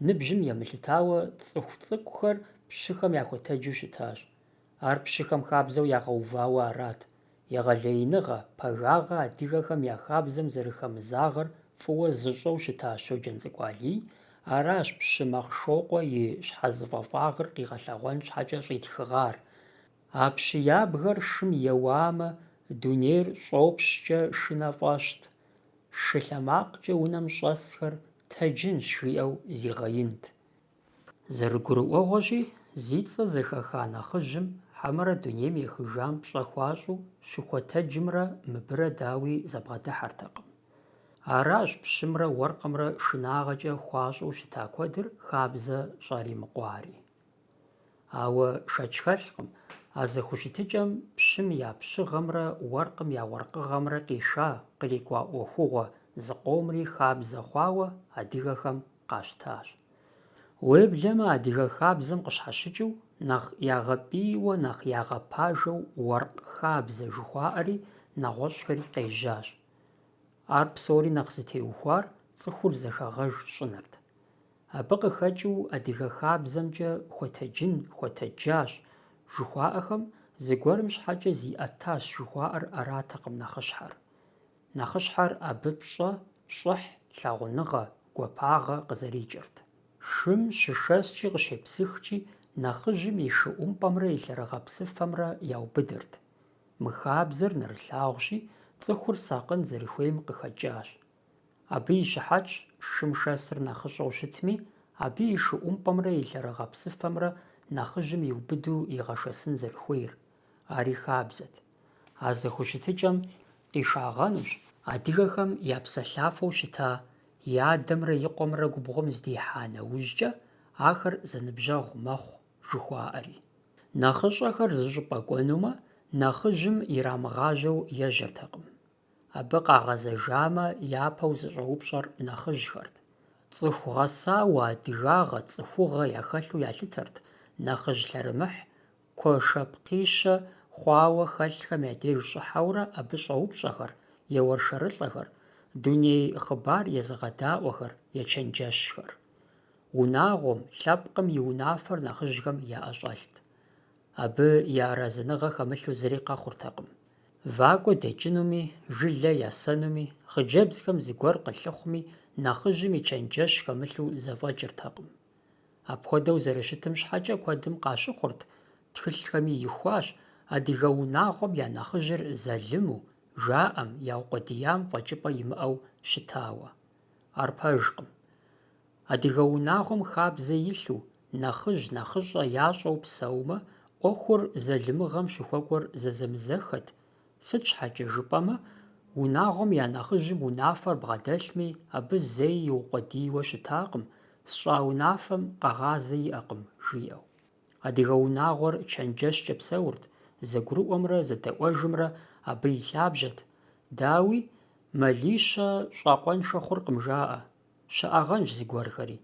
ныбжьым емылъытауэ цӏыху-цӏыкӏухэр пщыхэм яхуэтэджу щытащ. Ар пщыхэм хабзэу ягъэувауэ арат. Егъэлеиныгъэ, пэжагъэ адыгэхэм я хабзэм зэрыхэмызагъэр фӏыуэ зыщӏэу щыта Щоджэн Цӏыкӏуалий, аращ пщы махъшокъуэ и щхьэзыфӏэфӏагъыр къигъэлъэгъуэн щхьэкӏэ щӏитхыгъар. А пщы ябгэр шым еуамэ, дунейр щӏопщкӏэ шынэ фӏэщт. Шылъэмакъкӏэ унэм щӏэсхэр тэджынщ жиӏэу зигъэинт. Зэрыгурыӏуэгъуэщи, зи цӏэ зэхэха нэхъыжьым хьэмэрэ дунейм ехыжам пщӏэ хуащӏу щыхуэтэджымрэ мыбырэ дауи зэбгъэдыхьэртэкъым. Аращ пщымрэ уэркъымрэ шынагъэкӏэ хуащӏэу щыта куэдыр хабзэ щӏаримыкъуари. Ауэ шэч хэлъкъым, а зэхущытыкӏэм пщым я пщыгъэмрэ уэркъым я уэркъыгъэмрэ къиша, кърикӏуа ӏуэхугъуэ зыкъомри хабзэ хъуауэ адыгэхэм къащтащ. Уеблэмэ адыгэ хабзэм къыщхьэщыкӏыу, нэхъ ягъэпӏийуэ, нэхъ ягъэпажэу уэркъ хабзэ жыхуаӏэри нэгъуэщӏхэри къежьащ. Ар псори нэхъ зытеухуар цӏыхур зэхэгъэж щӏынырт. Абы къыхэкӏыу адыгэ хабзэмкӏэ хуэтэджын, хуэтэджащ жыхуаӏэхэм зыгуэрым щхьэкӏэ зиӏэтащ жыхуаӏэр аратэкъым нэхъыщхьэр. Нэхъыщхьэр абы пщӏэ, щӏыхь, лъагъуныгъэ, гуапагъэ къызэрикӏырт. Шым щышэскӏи къыщепсыхкӏи, нэхъыжьым и шыӏумпӏэмрэ и лъэрыгъэпсыфэмрэ яубыдырт. Мы хабзэр нэрылъагъущи, цӏыхур сакъын зэрыхуейм къыхэкӏащ. Абы и щыхьэкӏ шым шэсыр нэхъыщӏэу щытми, абы и шыӏумпӏэмрэ и лъэрыгъэпсыфэмрэ нэхъыжьым иубыду игъэшэсын зэрыхуейр. Ари хабзэт. А зэхущытыкӏэм къишагъэнущ адыгэхэм я псэлъафэу щыта, и адэмрэ и къуэмрэ губгъуэм здихьа нэужькӏэ ахэр зэныбжьэгъу мэхъу жыхуаӏэри. Нэхъыщӏэхэр зыщӏыпӏэ кӏуэнумэ, нэхъыжьым ирамыгъажьэу ежьэртэкъым. Абы къагъэзэжамэ, япэу зыщӏэупщӏэр нэхъыжьхэрт. Цӏыху гъэсауэ, адыгагъэ, цӏыхугъэ яхэлъу ялъытэрт. Нэхъыжь лъэрымыхь, куэшэпкъищэ хъуауэ хэлъхэм я деж щӏыхьэурэ абы щӏэупщӏэхэр, еуэршэрылӏэхэр, дуней хъыбар езыгъэдаӏуэхэр, ечэнджэщхэр. Унагъуэм, лъэпкъым и унафэр нэхъыжьхэм яӏэщӏэлът. Абы и арэзыныгъэ хэмылъу зыри къэхъуртэкъым. Вакӏуэ дэкӏынуми, жылэ ясэнуми, хъыджэбзхэм зыгуэр къылъыхъуми, нэхъыжьым и чэнджэщ хэмылъу зэфӏэкӏыртэкъым. Апхуэдэу зэрыщытым щхьэкӏэ куэдым къащыхъурт, тхылъхэми ихуащ адыгэ унагъуэм я нэхъыжьыр зэлыму, жаӏэм, яукъуэдиям фӏэкӏыпӏэ имыӏэу щытауэ. Ар пэжкъым. Адыгэ унагъуэм хабзэ илъу, нэхъыжь-нэхъыщӏэ ящӏэу псэумэ, ӏуэхур зэлымыгъэм щыхуэкӏуэр зэзэмызэхэт. Сыт щхьэкӏэ жыпӏэмэ, унагъуэм я нэхъыжьым унафэр бгъэдэлъми, абы зэи иукъуэдийуэ щытакъым, «Сщӏа унафэм къэгъазэ иӏэкъым» жиӏэу. Адыгэ унагъуэр чэнджэщкӏэ псэурт, зэгурыӏуэмрэ зэдэӏуэжымрэ абы и лъабжьэт, дауи «мэлищэ щӏакъуэншэ хъуркъым» жаӏэ, щыӏэгъэнщ зыгуэрхэри.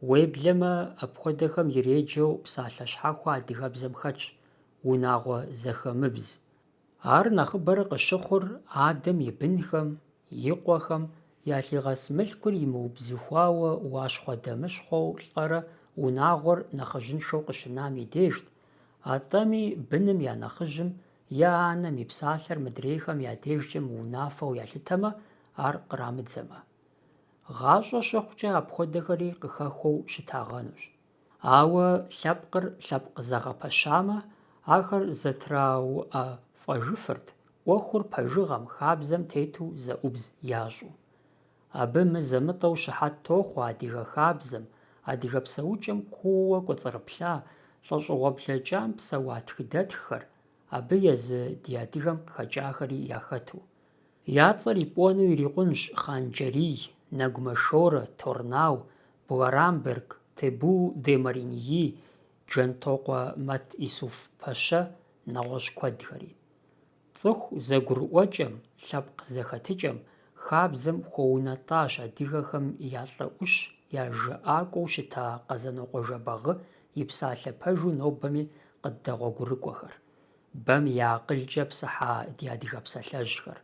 Уеблэмэ, апхуэдэхэм иреджэу псалъэ щхьэхуэ адыгэбзэм хэтщ «унагъуэ зэхэмыбз». Ар нэхъыбэрэ къыщыхъур адэм и бынхэм, и къуэхэм ялъигъэс мылъкур имыубзыхуауэ уащхъуэ-дамыщхъуэу лӏэрэ унагъуэр нэхъыжьыншэу къыщынам и дежт, атӏэми быным я нэхъыжьым е анэм и псалъэр мыдрейхэм я дежкӏэ мыунафэу ялъытэмэ, ар кърамыдзэмэ. ГъащӀэ щыхъукӀэ апхуэдэхэри къыхэхуэу щытагъэнущ. Ауэ лъэпкъыр лъэпкъ зэгъэпэщамэ, ахэр зэтрауӀэфӀэжыфырт, Ӏуэхур пэжыгъэм, хабзэм тету зэӀубз ящӀу. Абы мызэ-мытӀэу щыхьэт тохъуэ адыгэ хабзэм, адыгэ псэукӀэм куууэ кӀуэцӀрыплъа, лӀэщӀыгъуэ блэкӀам псэуа тхыдэтххэр, абы езы ди адыгэм къыхэкӀахэри яхэту. Я цӀэр ипӀуэну ирикъунщ Хъанджэрий, Нэгумэшорэ, Торнау, Буэрамберг, Тебу де Мариньи, Джэнтокъуэ Мэт Исуф-пэщэ нэгъуэщӀ куэдхэри. ЦӀыху зэгурыӀуэкӀэм, лъэпкъ зэхэтыкӀэм, хабзэм хуэунэтӀащ адыгэхэм я лӀэӀущ, я жыӀакӀуэу щыта Къэзэнокъуэ-Жэбагъы и псалъэ пэжу нобэми къыддэгъуэгурыкӀуэхэр, бэм я акъылкӀэ псыхьа ди адыгэ псалъэжьхэр.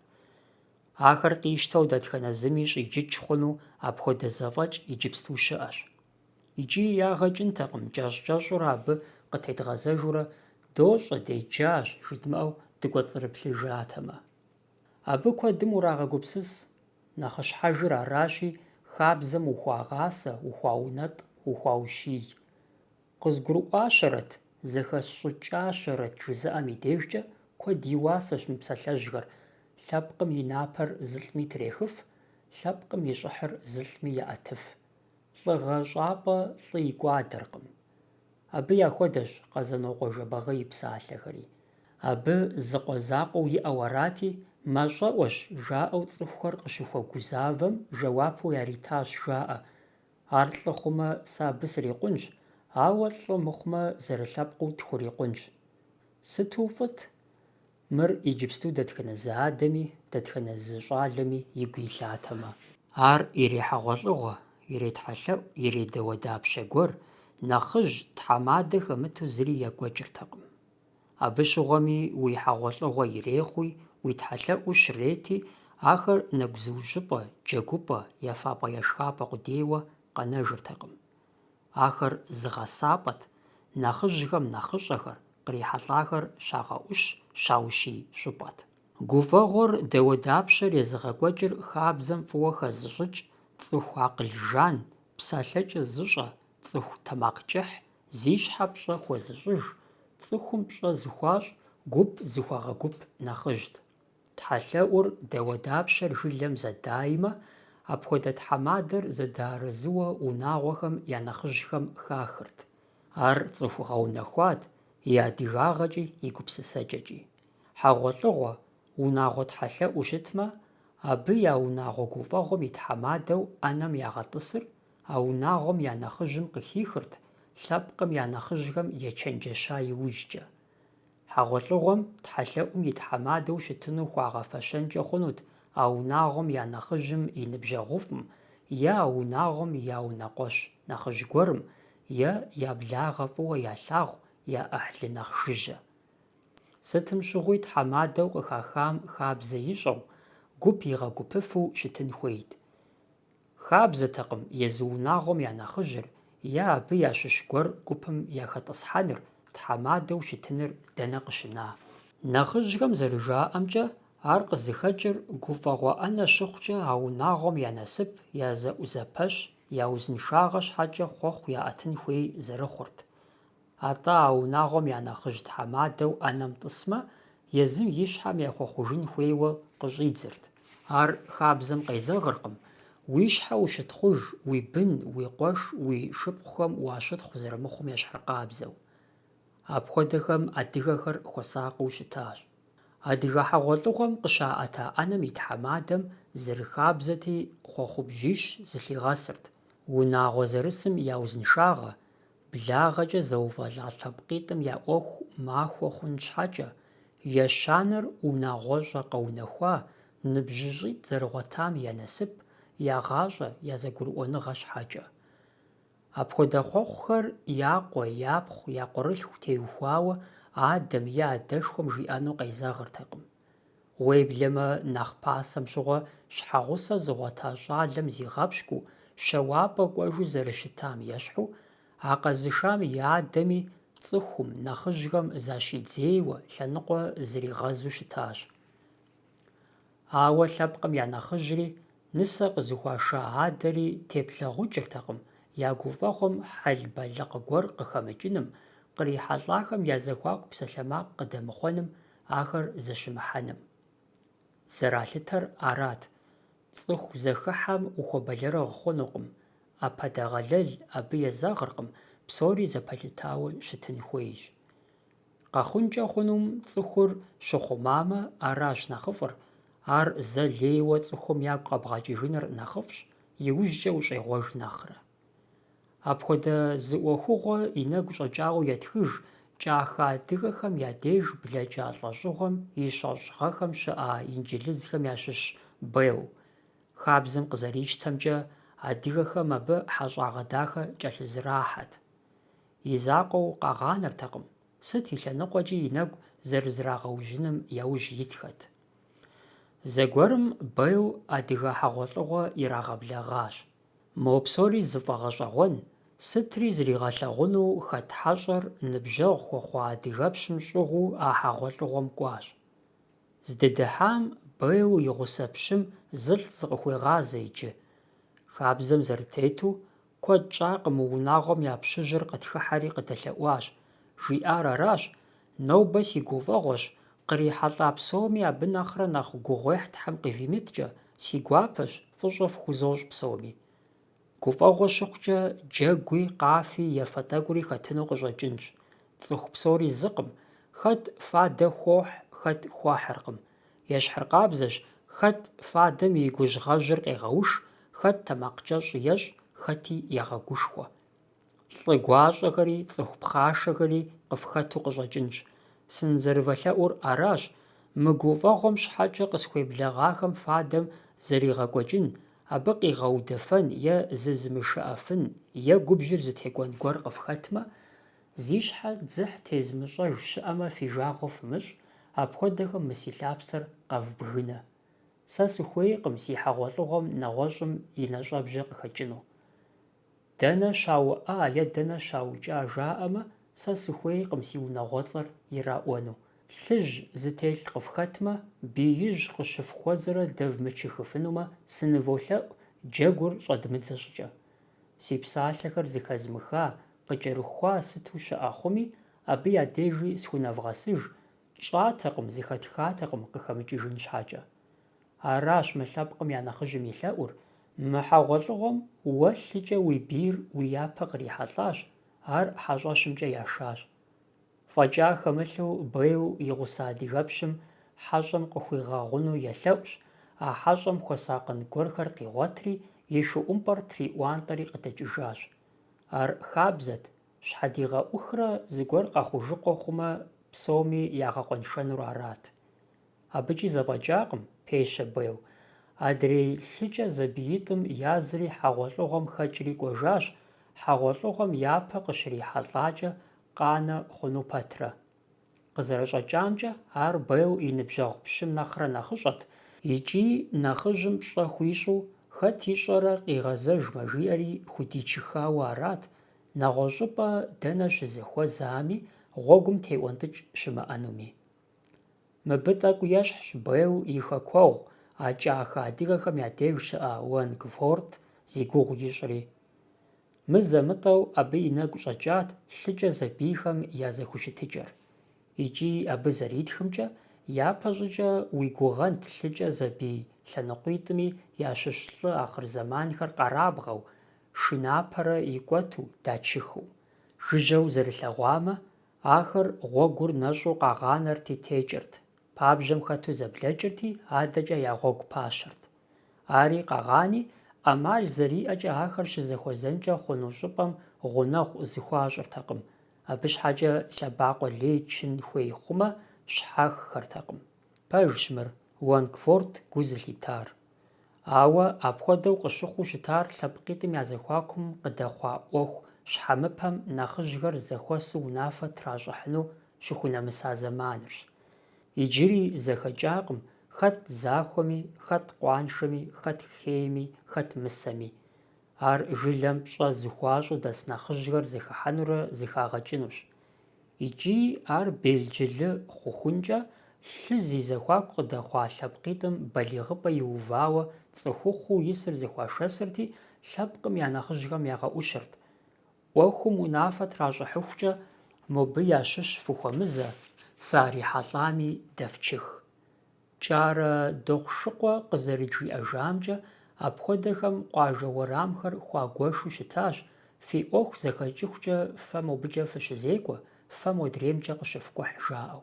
Ахэр къищтэу дэтхэнэ зыми щӀиджыкӀ хъуну апхуэдэ зэфӀэкӀ иджыпсту щыӀэщ. ИкӀи ягъэкӀынтэкъым кӀэщӀ-кӀэщӀурэ абы къытедгъэзэжурэ «дощӀэ, деджащ» жыдмыӀэу дыкӀуэцӀрыплъыжатэмэ. Абы куэдым урагъэгупсыс. Нэхъыщхьэжыр аращи, хабзэм ухуагъасэ, ухуаунэтӀ, ухуаущий. КъызгурыӀуащэрэт, зэхэсщӀыкӀащэрэт жызыӀэм и дежкӀэ куэд и уасэщ мы псалъэжьхэр, лъэпкъым и напэр зылӀми трехыф, лъэпкъым и щӀыхьыр зылӀми яӀэтыф. ЛӀыгъэ щӀапӀэ лӀы и кӀуадэркъым. Абы яхуэдэщ Къэзэнокъуэ-Жэбагъы и псалъэхэри. Абы зыкъуэ-закъуэу иӀэу арати, «мащӀэӀуэщ» жаӀэу цӀыхухэр къыщыхуэгузавэм жэуапу яритащ жаӀэ. Ар лӀы хъумэ, сэ абы срикъунщ, ауэ лӀы мыхъумэ, зэрылъэпкъыу тхурикъунщ. Сыту фӀыт? Мыр иджыпсту дэтхэнэ зы адэми, дэтхэнэ зы щӀалэми игу илъатэмэ. Ар ирехьэгъуэлӀыгъуэ, иретхьэлъэӀу, иредауэдапщэ гуэр, нэхъыжь, тхьэмадэ хэмыту зыри егуэкӀыртэкъым. Абы щыгъуэми уи хьэгъуэлӀыгъуэ ирехъуи, уи тхьэлъэӀур щрети, ахэр нэгузыущӀыпӀэ, джэгупӀэ, ефапӀэ-ешхапӀэ къудейуэ къэнэжыртэкъым. Ахэр зыгъэсапӀэт, нэхъыжьхэм нэхъыщӀэхэр, кърихьэлӀахэр щагъэӀущ, щаущий щӀыпӀэт. ГуфӀэгъуэр дэуэдапщэр езыгъэкӀуэкӀыр хабзэм фӀыуэ хэзыщӀыкӀ цӀыху акъыл жан, псалъэкӀэ зыщӀэ, цӀыху тэмакъ кӀыхь, зи щхьэ пщӀэ хуэзыщӀыж, цӀыхум пщӀэ зыхуащӀ, гуп зыхуагъэгуп нэхъыжьт. ТхьэлъэӀур дэуэдапщэр жылэм зэдаймэ, апхуэдэ тхьэмадэр зэдаарэзыуэ унагъуэхэм я нэхъыжьхэм хахырт. Ар цӀыху гъэунэхуат, и адыгагъэкӀи и гупсысэкӀэкӀи. ХьэгъуэлӀыгъуэ, унагъуэ тхьэлъэӀу щытмэ, абы я унагъуэ гуфӀэгъуэм и тхьэмадэу Ӏэнэм ягъэтӀысыр, а унагъуэм я нэхъыжьым къыхихырт, лъэпкъым я нэхъыжьхэм ечэнджэща иужькӀэ. ХьэгъуэлӀыгъуэм тхьэлъэӀум и тхьэмадэу щытыну хуагъэфэщэнкӀэ хъунут а унагъуэм я нэхъыжьым и ныбжьэгъуфӀым, е а унагъуэм я унэкъуэщ нэхъыжь гуэрым, е я благъэ фӀыуэ ялъагъу, я Ӏыхьлы нэхъ жыжьэ. Сытым щыгъуи тхьэмадэу къыхахам хабзэ ищӀэу, гуп игъэгупыфу щытын хуейт. Хабзэтэкъым езы унагъуэм я нэхъыжьыр, е абы ящыщ гуэр гупым яхэтӀысхьэныр, тхьэмадэу щытыныр дэнэ къыщына. Нэхъыжьхэм зэрыжаӀэмкӀэ, ар къызыхэкӀыр гуфӀэгъуэ Ӏэнэ щыхъукӀэ а унагъуэм я насып, я зэӀузэпэщ, я узыншагъэ щхьэкӀэ хъуэхъу яӀэтын хуей зэрыхъурт. АтӀэ а унагъуэм я нэхъыжь тхьэмадэу Ӏэнэм тӀысмэ, езым и щхьэм яхуэхъужын хуейуэ къыщӀидзырт. Ар хабзэм къезэгъыркъым. Уи щхьэ ущытхъуж, уи бын, уи къуэш, уи шыпхъухэм уащытхъу зэрымыхъум ещхьыркъабзэу. Апхуэдэхэм адыгэхэр хуэсакъыу щытащ. Адыгэ хьэгъуэлӀыгъуэм къыщаӀэта Ӏэнэм и тхьэмадэм зэрыхабзэти хъуэхъубжьищ зылъигъэсырт, унагъуэ зырысым я узыншагъэ, благъэкӏэ зэувэлӏа лъэпкъитӏым я ӏуэху махуэ хъун щхьэкӏэ, ещанэр унагъуэщӏэ къэунэхуа, ныбжьыщӏитӏ зэрыгъуэтам я насып, я гъащӏэ, я зэгурыӏуэныгъэ щхьэкӏэ. Апхуэдэ хъуэхъухэр я къуэ, япхъу, я къурылъху теухуауэ адэм е адэшхуэм жиӏэну къезэгъыртэкъым. Уеблэмэ, нэхъ пасэм щыгъуэ щхьэгъусэ зыгъуэта щӏалэм зигъэпщкӏуу, щэуапӏэ кӏуэжу зэрыщытам ещхьу, а къэзышам и адэми цӏыхум, нэхъыжьхэм защидзейуэ, лъэныкъуэ зригъэзу щытащ. Ауэ лъэпкъым я нэхъыжьри, нысэ къызыхуаша адэри теплъэгъукӏыртэкъым я гуфӏэгъуэм хьэлбэлыкъ гуэр къыхэмыкӏыным, кърихьэлӏахэм я зэхуаку псалъэмакъ къыдэмыхъуэным, ахэр зэщымыхьэным. Зэралъытэр арат: цӏыху зэхыхьэм ухуэбэлэрыгъ хъунукъым, ӏэпэдэгъэлэл абы езэгъыркъым, псори зэпэлъытауэ щытын хуейщ. Къэхъункӏэ хъунум цӏыхур щыхъумамэ, аращ нэхъыфӏыр, ар зэ лейуэ цӏыхум ягу къэбгъэкӏыжыныр нэхъыфӏщ, иужькӏэ ущӏегъуэж нэхърэ. Апхуэдэ зыӏуэхугъуэ и нэгу щӏэкӏауэ етхыж кӏахэ адыгэхэм я деж блэкӏа лӏэщӏыгъуэм и щӏэщӏ-гъэхэм щыӏа инджылызхэм ящыщ Беу. Хабзэм къызэрищтэмкӏэ, адыгэхэм абы хьэщӏагъэ дахэ кӏэлъызэрахьэт. И закъуэу къагъанэртэкъым, сыт и лъэныкъуэкӏи и нэгу зэрызрагъэужьыным яужь итхэт. Зэгуэрым Беу адыгэ хьэгъуэлӏыгъуэ ирагъэблэгъащ. Мо псори зыфӏэгъэщӏэгъуэн, сытри зригъэлъэгъуну хэт хьэщӏэр ныбжьэгъу хуэхъуа адыгэпщым щӏыгъуу а хьэгъуэлӏыгъуэм кӏуащ. Здыдыхьам Беу и гъусэ пщым зылӏ зыкъыхуегъазэ иджы. Хабзэм зэрытету, куэд щӏакъым мы унагъуэм я пщыжьыр къытхыхьэри къыдэлъэӏуащ. Жиӏар аращ: нобэ си гуфӏэгъуэщ, кърихьэлӏа псоми абы нэхърэ нэхъ гугъуехь Тхьэм къывимыткӏэ, си гуапэщ, фӏыщӏэ фхузощӏ псоми. Гуфӏэгъуэ щыхъукӏэ, джэгуи, къафи, ефэ тӏэкӏури хэтыну къыщӏэкӏынщ. Цӏыху псори зыкъым: хэт фадэ хуохь, хэт хуахьыркъым. Ещхьыркъабзэщ: хэт фадэм и гужьгъэжьыр къегъэуш, хэт тэмакъкӏэщӏ ещӏ, хэти егъэгушхуэ. Лӏы гуащӏэхэри, цӏыху пхъашэхэри къыфхэту къыщӏэкӏынщ. Сынзэрывэлъэӏур аращ: мы гуфӏэгъуэм щхьэкӏэ къысхуеблэгъахэм фадэм зэригъэкӏуэкӏын, абы къигъэудэфэн е зызымышыӏэфын е губжьыр зытекӏуэн гуэр къыфхэтмэ, зи щхьэ дзыхь тезмыщӏэж щыӏэмэ фи жагъуэ фымыщӏ, апхуэдэхэм мы си лъапсэр къэвбгынэ. Сэ сыхуейкъым си хьэгъуэлӏыгъуэм нэгъуэщӏым и нэщӏэбжьэ къыхэкӏыну. Дэнэ щауӏа е дэнэ щаукӏа жаӏэмэ, сэ сыхуейкъым си унагъуэцӏэр ираӏуэну. Лъыжь зытелъ къыфхэтмэ, биижь къыщыфхуэзэрэ дэв мычыхыфынумэ, сыныволъэӏу джэгур щӏэдмыдзэ щӏыкӏэ. Си псалъэхэр зыхэзмыха, къыкӏэрыхуа сыту щыӏэ хъуми, абы я дежи схунэвгъэсыж, тщӏатэкъым, зыхэтхатэкъым къыхэмыкӏыжын щхьэкӏэ. Аращ мы лъэпкъым я нэхъыжьым илъэӏур: мы хьэгъуэлӏыгъуэм уэлъыкӏэ уи бийр уи япэ кърихьэлӏащ, ар хьэщӏэщымкӏэ яшащ. Фӏэкӏа хэмылъу Беу и гъусэ адыгэпщым хьэщӏэм къыхуигъэгъуну елъэӏущ, а хьэщӏэм хуэсакъын гуэрхэр къигъуэтри, и шыӏумпӏэр триӏуантӏэри къыдэкӏыжащ. Ар хабзэт, щхьэдигъэ ӏухрэ зыгуэр къэхъужыкъуэ хъумэ, псоми ягъэкъуэншэнур арат. Абыкӏи зэфӏэкӏакъым, пещэ Беу. Адрей лъыкӏэ забиитӏым язри хьэгъуэлӏыгъуэм хэкӏри кӏуэжащ, хьэгъуэлӏыгъуэм япэ къыщрихьэлӏакӏэ къанэ хъуну пэтрэ. Къызэрыщӏэкӏамкӏэ, ар Беу и ныбжьэгъу пщым нэхърэ нэхъыщӏэт, икӏи нэхъыжьым пщӏэ хуищӏу, хэт ищӏэрэ къигъэзэжмэ жиӏэри худичыхауэ арат, нэгъуэщӏыпӏэ дэнэ щызэхуэзами, гъуэгум теӏуэнтӏыкӏ щымыӏэнуми. Мыбы тӏэкӏу ещхьщ Беу и хэкуэгъу, а кӏахэ адыгэхэм я деж щыӏа Уэнгфорд зи гугъу ищӏри. Мызэ-мытӏэу абы и нэгу щӏэкӏат лъыкӏэ забийхэм я зэхущытыкӏэр. Икӏи абы зэритхымкӏэ, япэ щӏыкӏэ уи гугъэнт лъыкӏэ забий лъэныкъуитӏми ящыщ лӏы ахъырзэманхэр къарабгъэу, шынапэрэ икӏуэту, дачыхыу. Жыжьэу зэрылъэгъуамэ, ахэр гъуэгур нэщӏу къагъанэрти текӏырт, пабжьэм хэту зэблэкӏырти, адэкӏэ я гъуэгу пащэрт. Ари къагъани, Ӏэмал зэриӀэкӀэ ахэр щызэхуэзэнкӀэ хъуну щӀыпӀэм гъунэгъу зыхуащӀыртэкъым, абы щхьэкӀэ лъэбакъуэ лей чын хуей хъумэ, щхьэххэртэкъым. Пэжщ мыр, Уонгфорд гу зылъитар. Ауэ апхуэдэу къыщыхъуу щытар лъэпкъитӀым я зэхуакум къыдэхъуа Ӏуэху щхьэмыпэм нэхъыжьхэр зэхуэсу унафэ тращӀыхьыну щыхунэмыса зэманырщ. Иджыри зэхэкӀакъым хэт захуэми, хэт къуаншэми, хэт хейми, хэт мысэми. Ар жылэм пщӀэ зыхуащӀу дэс нэхъыжьхэр зыхыхьэнурэ зыхагъэкӀынущ. ИкӀи ар белджылы хъухункӀэ лъы зи зэхуаку къыдэхъуа лъэпкъитӀым балигъыпӀэ иувауэ цӀыхухъуу исыр зыхуашэсырти, лъэпкъым я нэхъыжьхэм ягъэӀущырт. Ӏуэхум унафэ тращӀыхьыхукӀэ, мобы ящыщ фыхуэмызэ, фарихьэлӀами дэфчых. КӀарэ дохъушыкъуэ къызэрыджиӀэжамкӀэ, апхуэдэхэм къуажэ уэрамхэр хуагуэшу щытащ: «Фи Ӏуэху зэхэкӀыхукӀэ фэ мобыкӀэ фыщызекӀуэ, фэ модремкӀэ къыщыфкӀухь», жаӀэу.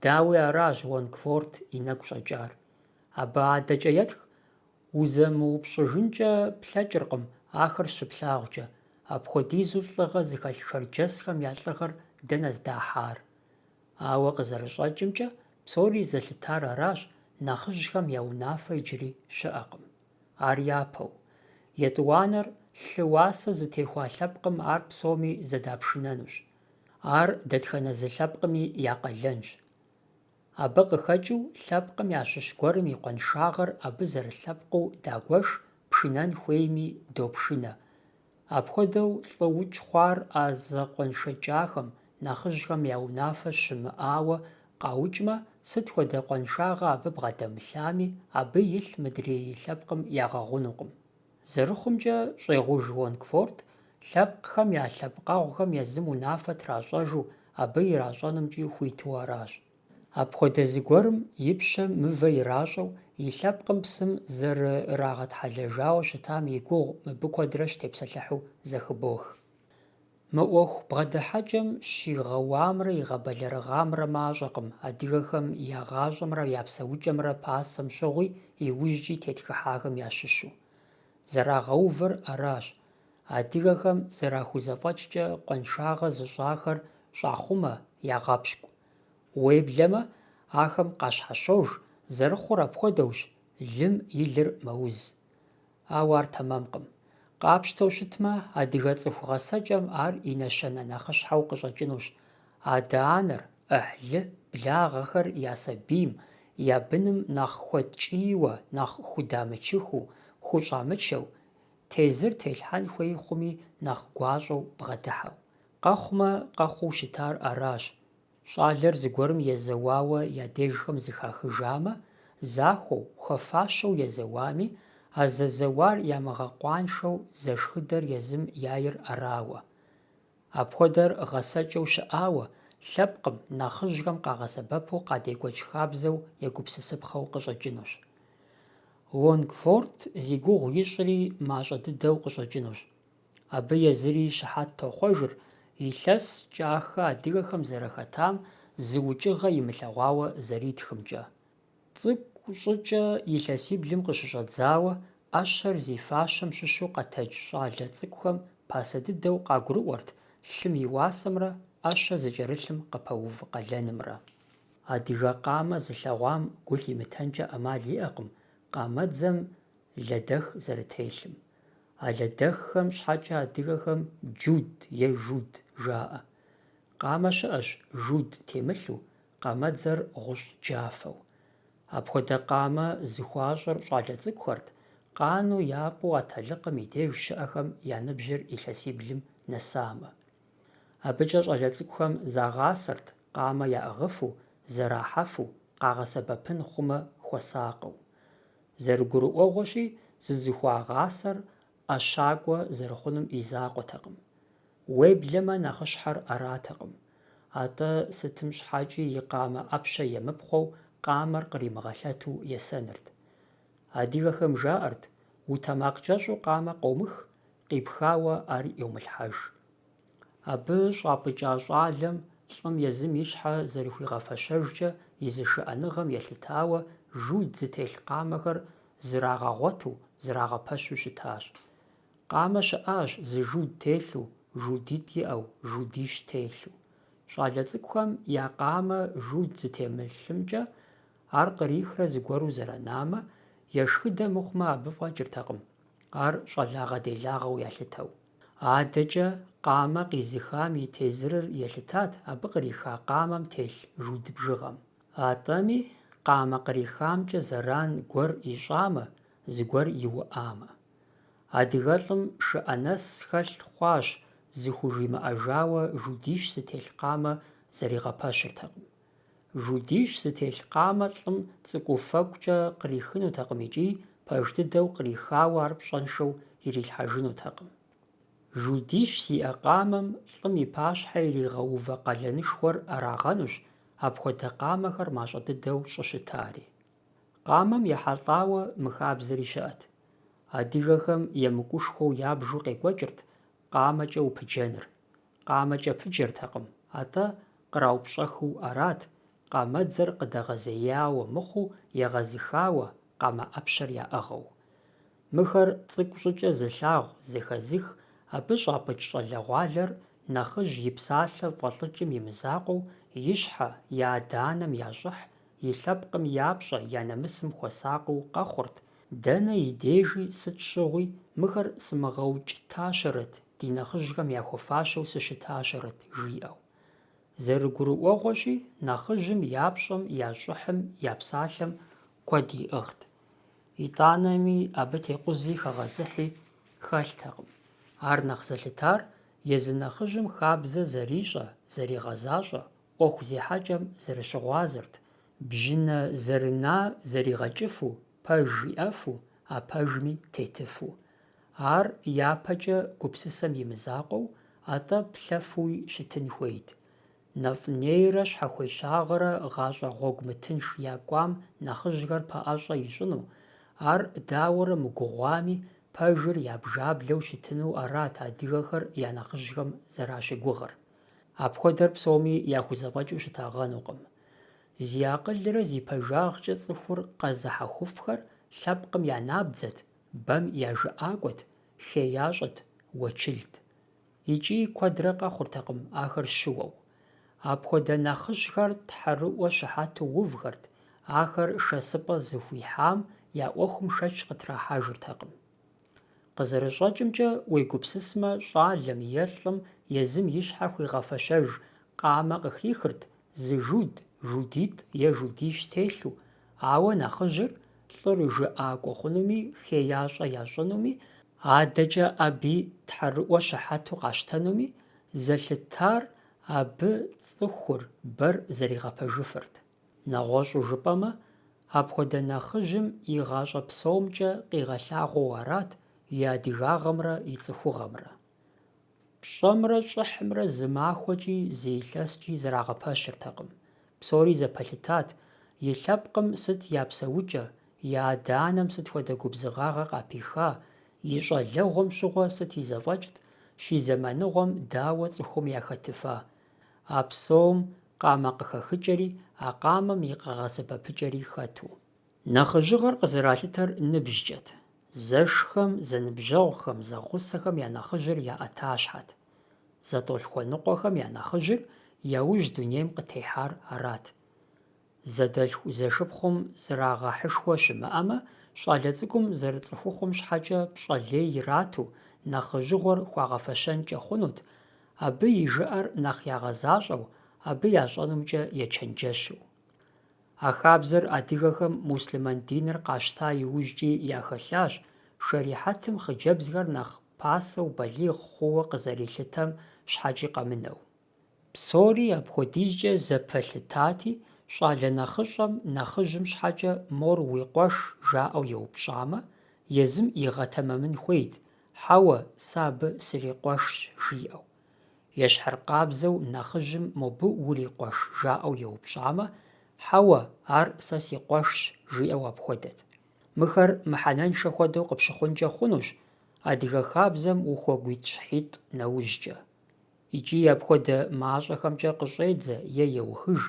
Дауи аращ Уонгфорд и нэгу щӀэкӀар. Абы адэкӀэ етх, узэмыупщӀыжынкӀэ плъэкӀыркъым ахэр щыплъагъукӀэ, апхуэдизу лӀыгъэ зыхэлъ шэрджэсхэм я лӀыгъэр дэнэ здахьар. Ауэ къызэрыщӀэкӀымкӀэ, псори зэлъытар аращ: нэхъыжьхэм я унафэ иджыри щыӀэкъым. Ар япэу. ЕтӀуанэр лъы уасэ зытехуа лъэпкъым ар псоми зэдапшынэнущ. Ар дэтхэнэ зы лъэпкъми я къалэнщ. Абы къыхэкӀыу, лъэпкъым ящыщ гуэрым и къуаншагъэр абы зэрылъэпкъыу дагуэш, пшынэн хуейми допшынэ. Апхуэдэу лӀыукӀ хъуар а зэкъуаншэкӀахэм, нэхъыжьхэм я унафэ щымыӀауэ къаукӀмэ, сыт хуэдэ къуаншагъэ абы бгъэдэмылъами, абы илъ мыдрей лъэпкъым ягъэгъунукъым. ЗэрыхъумкӀэ, щӀегъуж Уонгфорд, лъэпкъхэм я лъэпкъэгъухэм езым унафэ тращӀэжу, абы иращӀэнумкӀи хуиту аращ. Апхуэдэ зыгуэрым и пщэм мывэ иращӀэу, и лъэпкъым псым зэрырагъэтхьэлэжауэ щытам и гугъу мыбы куэдрэ щытепсэлъыхьу зэхыбох. Мы Ӏуэху бгъэдыхьэкӀэм щигъэуамрэ игъэбэлэрыгъамрэ мащӀэкъым адыгэхэм я гъащӀэмрэ я псэукӀэмрэ пасэм щыгъуи, иужькӀи тетхыхьахэм ящыщу. Зэрагъэувэр аращ: адыгэхэм зэрахузэфӀэкӀкӀэ къуаншагъэ зыщӀахэр щӀахъумэ, ягъэпщкӀу. Уеблэмэ, ахэм къащхьэщож, зэрыхъур апхуэдэущ: лым и лыр мэуз. Ауэ ар тэмэмкъым. Къапщтэу щытмэ, адыгэ цӀыху гъэсэкӀэм ар и нэщэнэ нэхъыщхьэу къыщӀэкӀынущ. Адэ-анэр, Ӏыхьлы, благъэхэр я сабийм, я быным нэхъ хуэт кӀийуэ, нэхъ худамычыхуу, хущӀамычэу, тезыр телъхьэн хуей хъуми, нэхъ гуащӀэу бгъэдыхьэу. Къэхъумэ, къэхъуу щытар аращ: щӀалэр зыгуэрым езэуауэ я дежхэм зыхахыжамэ, захуэу, хуэфащэу езэуами, а зэзэуар ямыгъэкъуаншэу зэшхыдэр езым яир арауэ. Апхуэдэр гъэсэкӀэу щыӀауэ, лъэпкъым, нэхъыжьхэм къагъэсэбэпу къадекӀуэкӀ хабзэу егупсысыпхъэу къыщӀэкӀынущ. Уонгфорд зи гугъу ищӀри мащӀэ дыдэу къыщӀэкӀынущ. Абы езыри щыхьэт тохъуэжыр, илъэс кӀахэ адыгэхэм зэрыхэтам зыукӀыгъэ имылъэгъуауэ зэритхымкӀэ. ЦӀыкӀу щӀыкӀэ илъэсиблым къыщыщӀэдзауэ, Ӏэщэр зи фащэм щыщу къэтэдж щӀалэ цӀыкӀухэм пасэ дыдэу къагурыӀуэрт лъым и уасэмрэ Ӏэщэ зыкӀэрылъым къыпэув къалэнымрэ. Адыгэ къамэ зылъэгъуам гу лъимытэнкӀэ Ӏэмал иӀэкъым къамэдзэм лэдэх зэрытелъым. А лэдэххэм щхьэкӀэ адыгэхэм джуд е жуд жаӀэ. Къамэ щыӀэщ жуд темылъу, къамэдзэр гъущӀ джафэу. Апхуэдэ къамэ зыхуащӀыр щӀалэ цӀыкӀухэрт, къану япӀу атэлыкъым и деж щыӀэхэм я ныбжьыр илъэсиблым нэсамэ. АбыкӀэ щӀалэ цӀыкӀухэм загъасэрт къамэ яӀыгъыфу, зэрахьэфу, къагъэсэбэпын хъумэ хуэсакъыу. ЗэрыгурыӀуэгъуэщи, зызыхуагъасэр ӀэщакӀуэ зэрыхъунум и закъуэтэкъым. Уеблэмэ, нэхъыщхьэр аратэкъым. АтӀэ сытым щхьэкӀи и къамэ Ӏэпщэ емыпхъуэу, къамэр къримыгъэлъэту есэнырт. Адыгэхэм жаӀэрт: утэмакъ кӀэщӀу къамэ къомых, къипхауэ ар йомылъхьэж. Абы щӀапӀыкӀа щӀалэм лӀым езым и щхьэ зэрыхуигъэфэщэжкӀэ, и зышыӀэныгъэм елъытауэ, жуд зытелъ къамэхэр зрагъэгъуэту, зрагъэпэщу щытащ. Къамэ щыӏащ зы жуд телъу, жудитӏ иӏэу, жудищ телъу. ЩӀалэ цӀыкӀухэм я къамэ жуд зытемылъымкӀэ, ар кърихрэ зыгуэру зэранамэ, ешхыдэ мыхъумэ абы фӀэкӀыртэкъым, ар щӀалагъэ-делагъэу ялъытэу. АдэкӀэ къамэ къизыхам и тезырыр елъытат абы къриха къамэм телъ жуд бжыгъэм. АтӀэми къамэ кърихамкӀэ зэран гуэр ищӀамэ, зыгуэр иуӀамэ. АдыгэлӀым шыӀэнэс хэлъ хъуащ зыхужимыӀэжауэ жудищ зытелъ къамэ зэригъэпэщыртэкъым. Жудищ зытелъ къамэ лӀым цӀыкӀуфэкӀукӀэ кърихынутэкъым икӀи пэж дыдэу кърихауэ ар пщӀэншэу ирилъхьэжынутэкъым. Жудищ зиӀэ къамэм лӀым и пащхьэ иригъэувэ къалэнышхуэр Ӏэрагъэнущ апхуэдэ къамэхэр мащӀэ дыдэу щӀы щытари. Къамэм ехьэлӀауэ мы хабзэри щыӀэт. Адыгэхэм емыкӀушхуэу ябжу къекӀуэкӀырт къамэкӀэ упыджэныр. КъамэкӀэ пыджэртэкъым, атӀэ къраупщӀэхыу арат, къамэдзэр къыдэгъэзеяуэ мыхъуу, егъэзыхауэ, къамэ Ӏэпщэр яӀыгъыу. Мыхэр цӀыкӀу щӀыкӀэ зылъагъу, зыхэзых, абы щӀапӀыкӀ щӀалэгъуалэр нэхъыжь и псалъэ фӀэлӀыкӀым и мызакъуэу и щхьэ и адэ-анэм ящӀыхь, и лъэпкъым япщӀэ, я нэмысым хуэсакъыу къэхъурт, дэнэ и дежи, сыт щыгъуи, мыхэр сымыгъэукӀытащэрэт, ди нэхъыжьхэм яхуэфащэу сыщытащэрэт, жиӀэу. ЗэрыгурыӀуэгъуэщи, нэхъыжьым я пщӀэм, я щӀыхьым, я псалъэм куэд иӀыгът. ИтӀанэми абы текъузи хэгъэзыхьи хэлътэкъым. Ар нэхъ зэлъытар езы нэхъыжьым хабзэ зэрищӀэ, зэригъэзащӀэ, Ӏуэху зехьэкӀэм зэрыщыгъуазэрт, бжьынэ зэрына зэригъэкӀыфу, пэж жиӀэфу, а пэжми тетыфу. Ар япэкӀэ гупсысэм и мызакъуэу, атӀэ плъэфууи щытын хуейт. НафӀнейрэ щхьэхуещагъэрэ гъащӀэ гъуэгу мытынш якӀуам нэхъыжьхэр пэӀэщӀэ ищӀыну, ар дауэрэ мыгугъуами, пэжыр ябжаблэу щытыну арат адыгэхэр я нэхъыжьхэм зэращыгугъэр. Апхуэдэр псоми яхузэфӀэкӀыу щытагъэнукъым. Зи акъылрэ зи пэжагъкӀэ цӀыхур къэзыхьэхуфхэр лъэпкъым я набдзэт, бэм я жыӀакӀуэт, хей ящӀэт, уэчылт. ИкӀи куэдрэ къэхъуртэкъым ахэр щыуэу. Апхуэдэ нэхъыжьхэр тхьэрыӀуэ щыхьэту увгъэрт, ахэр шэсыпӀэ зыхуихьам я Ӏуэхум шэч къытрахьэжыртэкъым. Къызэрыщӏэкӏымкӏэ, уегупсысмэ, щӏалэм е лӏым езым и щхьэ хуигъэфэщэж къамэ къыхрихырт зы жуд, жудитӏ е жудищ телъу, ауэ нэхъыжьыр лӏыр жыӏакӏуэ хъунуми, хей ящӏэ ящӏынуми, адэкӏэ ӏэби тхьэрыӏуэ щыхьэту къащтэнуми, зэлъытар абы цӏыхур, бэр зэригъэпэжыфырт. Нэгъуэщӏу жыпӏэмэ, апхуэдэ нэхъыжьым и гъащӏэ псомкӏэ къигъэлъагъуэу арат и адыгагъэмрэ и цӏыхугъэмрэ. Пщӏэмрэ щӏыхьымрэ зы махуэкӏи зы илъэскӏи зэрагъэпэщыртэкъым. Псори зэпэлъытат, и лъэпкъым сыт япсэукӏэ, и адэ-анэм сыт хуэдэ губзыгъагъэ къапиха, и щӏалэгъуэм щыгъуэ сыт изэфӏэкӏт, щи зэманыгъуэм дауэ цӏыхум яхэтыфа. А псом къамэ къыхэхыкӏэри, а къамэм и къэгъэсэбэпыкӏэри хэту. Нэхъыжьыгъэр къызэралъытэр ныбжькӏэт. Зэшхэм, зэныбжьэгъухэм, зэгъусэхэм я нэхъыжьыр я ӏэтащхьэт. Зэтӏолъхуэныкъуэхэм я нэхъыжьыр яужь дунейм къытехьар арат. Зэдэлъху зэшыпхъум зырагъэхьышхуэ щымыӏэмэ, щӏалэ цӏыкӏум зэрыцӏыхухъум щхьэкӏэ пщӏэлей ирату, нэхъыжьыгъуэр хуагъэфэщэнкӏэ хъунут, абы и жыӏэр нэхъ ягъэзащӏэу, абы ящӏэнумкӏэ ечэнджэщу. А хабзэр адыгэхэм муслъэман диныр къащта иужькӏи яхэлъащ, шэрихьэтым хъыджэбзхэр нэхъ пасэу балигъ хъууэ къызэрилъытэм щхьэкӏи къэмынэу. Псори апхуэдизкӏэ зэпэлъытати, щӏалэ нэхъыщӏэм нэхъыжьым щхьэкӏэ «Мор уи къуэш» жаӏэу еупщӏамэ, езым игъэтэмэмын хуейт, «Хьэуэ, сэ абы сырикъуэшщ» жиӏэу. Ещхьыркъабзэу нэхъыжьым «Мобы урикъуэш» жаӏэу еупщӏамэ, «Хьэуэ, ар сэ си къуэшщ» жиӏэу апхуэдэт. Мыхэр мыхьэнэншэ хуэдэу къыпщыхъункӏэ хъунущ адыгэ хабзэм ухуэгуитӏ-щхьитӏ нэужькӏэ. ИкӀи апхуэдэ мащӀэхэмкӀэ къыщӀедзэ е еухыж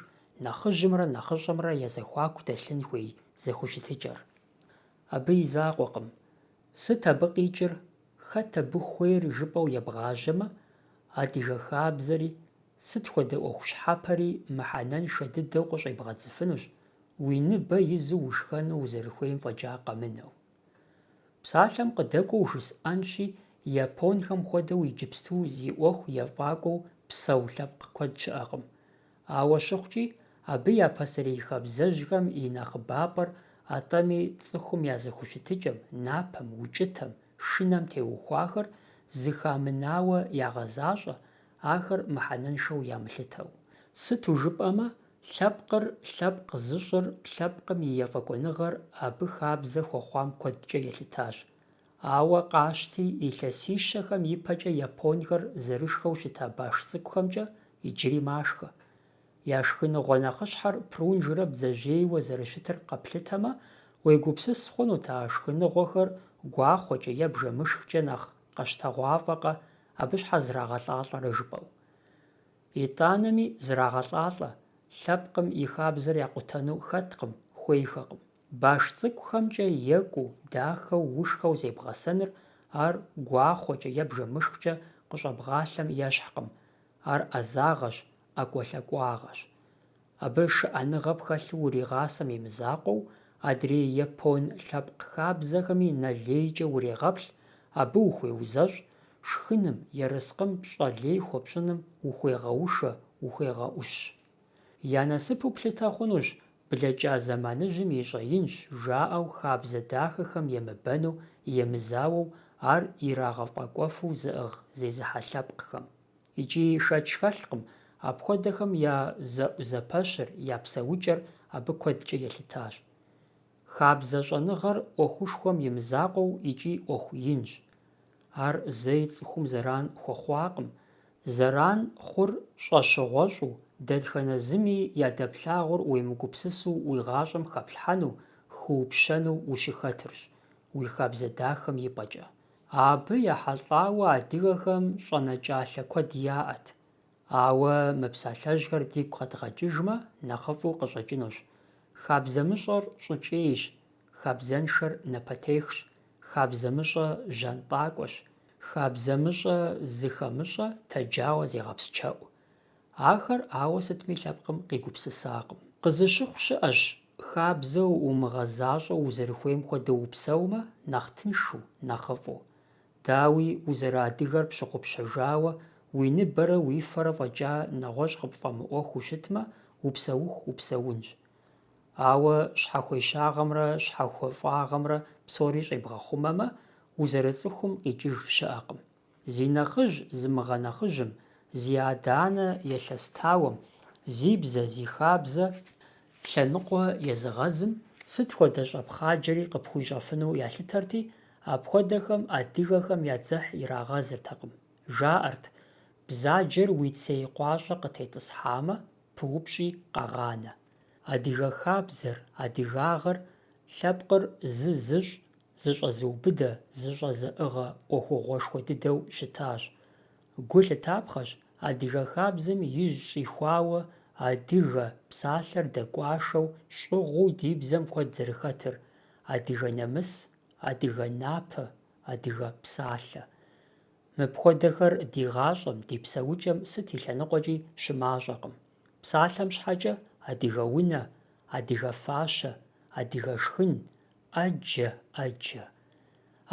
нэхъыжьымрэ нэхъыщӀэмрэ я зэхуаку дэлъын хуей зэхущытыкӀэр. абы и закъуэкъым. Сыт абы къикӏыр, хэт абы хуейр жыпӏэу ебгъажьэмэ, адыгэ хабзэри, сыт хуэдэ ӏуэхущхьэпэри мыхьэнэншэ дыдэу къыщӏебгъэдзыфынущ, уи ныбэ изу ушхэну узэрыхуейм фӏэкӏа къэмынэу. Псалъэм къыдэкӏуэу жысӏэнщи, японхэм хуэдэу иджыпсту зи ӏуэху ефӏакӏуэу псэу лъэпкъ куэд щыӏэкъым. Ауэ щыхъукӏи, абы я пасэрей хабзэжьхэм и нэхъыбапӏэр атӏэми цӏыхум я зэхущытыкӏэм, напэм, укӏытэм, шынэм теухуахэр зыхамынауэ ягъэзащӏэ, ахэр мыхьэнэншэу ямылъытэу. Сыту жыпӏэмэ, лъэпкъыр, лъэпкъ зыщӏыр, лъэпкъым и ефӏэкӏуэныгъэр абы хабзэ хуэхъуам куэдкӏэ елъытащ. Ауэ къащти, илъэсищэхэм ипэкӏэ японхэр зэрышхэу щыта баш цӏыкӏухэмкӏэ иджыри машхэ. Я шхыныгъуэ нэхъыщхьэр прунжрэ бдзэжьейуэ зэрыщытыр къэплъытэмэ, уегупсыс хъунут а шхыныгъуэхэр гуахъуэкӏэ е бжэмышхкӏэ нэхъ къэщтэгъуафӏэкъэ, абы щхьэ зрагъэлӏалӏэрэ жыпӏэу. ИтӀанэми зрагъэлӏалӏэ, лъэпкъым и хабзэр якъутэну хэткъым, хуейхэкъым. Баш цӏыкӏухэмкӏэ екӏуу, дахэу, ушхэу зебгъэсэныр ар гуахъуэкӏэ е бжэмышхкӏэ къыщӏэбгъалъэм ещхькъым, ар ӏэзагъэщ, ӏэкӏуэлъакӏуагъэщ. Абы шыӏэныгъэ пхэлъу уригъасэм и мызакъуэу, адрей-япон лъэпкъ хабзэхэми нэлейкӏэ урегъэплъ, абы ухуеузэщӏ, шхыным, ерыскъым пщӏэ лей хуэпщӏыным ухуегъэушэ, ухуегъэӏущ. Я насыпу плъытэ хъунущ, блэкӏа зэманыжьым и щӏэинщ жаӏэу хабзэ дахэхэм емыбэну, емызауэу ар ирагъэфӏэкӏуэфу зыӏыгъ зезыхьэ лъэпкъхэм. Икӏи шэч хэлъкъым, апхуэдэхэм я зэӏузэпэщыр, я псэукӏэр абы куэдкӏэ елъытащ. Хабзэ щӏэныгъэр ӏуэхушхуэм и мызакъуэу икӏи ӏуэху инщ. Ар зэи цӏыхум зэран хуэхъуакъым. Зэран хъур щӏэщыгъуэщӏу, дэтхэнэ зыми я дэплъагъур уемыгупсысу уи гъащӏэм хэплъхьэну, хыупщэну ущыхэтырщ, уи хабзэ дахэм ипӏэкӏэ. Абы ехьэлӏауэ адыгэхэм щӏэнэкӏалъэ куэд яӏэт. Ауэ мы псалъэжьхэр дигу къэдгъэкӏыжмэ, нэхъыфӏу къыщӏэкӏынущ. Хабзэмыщӏэр щӏыкӏейщ, хабзэншэр напэтехщ, хабзэмыщӏэ жьантӏакӏуэщ, хабзэмыщӏэ зыхэмыщӏэ тэджауэ зегъэпсчэӏу. Ахэр ауэ сытми лъэпкъым къигупсысакъым. Къызыщыхъу щыӏэщ, хабзэу умыгъэзащӏэу узэрыхуейм хуэдэу упсэумэ, нэхъ тыншу, нэхъыфӏу. Дауи узэрыадыгэр пщыгъупщэжауэ, уи ныбэрэ уи фэрэ фӏэкӏа нэгъуэщӏ къыпфӏэмыӏуэхуу щытмэ, упсэуху упсэунщ. Ауэ щхьэхуещагъэмрэ щхьэхуэфӏагъэмрэ псори щӏебгъэхъумэмэ, узэрыцӏыхум къикӏыж щыӏэкъым. Зи нэхъыжь зымыгъэнэхъыжьым, зи адэ-анэ елъэстауэм, зи бзэ, зи хабзэ лъэныкъуэ езыгъэзым сыт хуэдэ щӏэпхъаджэри къыпхуищӏэфыну ялъытэрти, апхуэдэхэм адыгэхэм я дзыхь ирагъэзыртэкъым. Жаӏэрт: бзаджэр уи цей къуащӏэ къытетӏысхьамэ, пыупщӏи къэгъанэ. Адыгэ хабзэр, адыгагъэр, лъэпкъыр зыщӏ, зыщӏэзыубыдэ, зыщӏэзыӏыгъэ ӏуэхугъуэшхуэ дыдэу щытащ. Гу лъытапхъэщ адыгэ хабзэм ижь щӏихуауэ адыгэ псалъэр дэкӏуашэу щӏыгъуу ди бзэм куэд зэрыхэтыр: адыгэ намыс, адыгэ напэ, адыгэ псалъэ. Мыпхуэдэхэр ди гъащӏэм, ди псэукӏэм сыт и лъэныкъуэкӏи щымащӏэкъым. Псалъэм щхьэкӏэ адыгэ унэ, адыгэ фащэ, адыгэ шхын, ӏэджэ.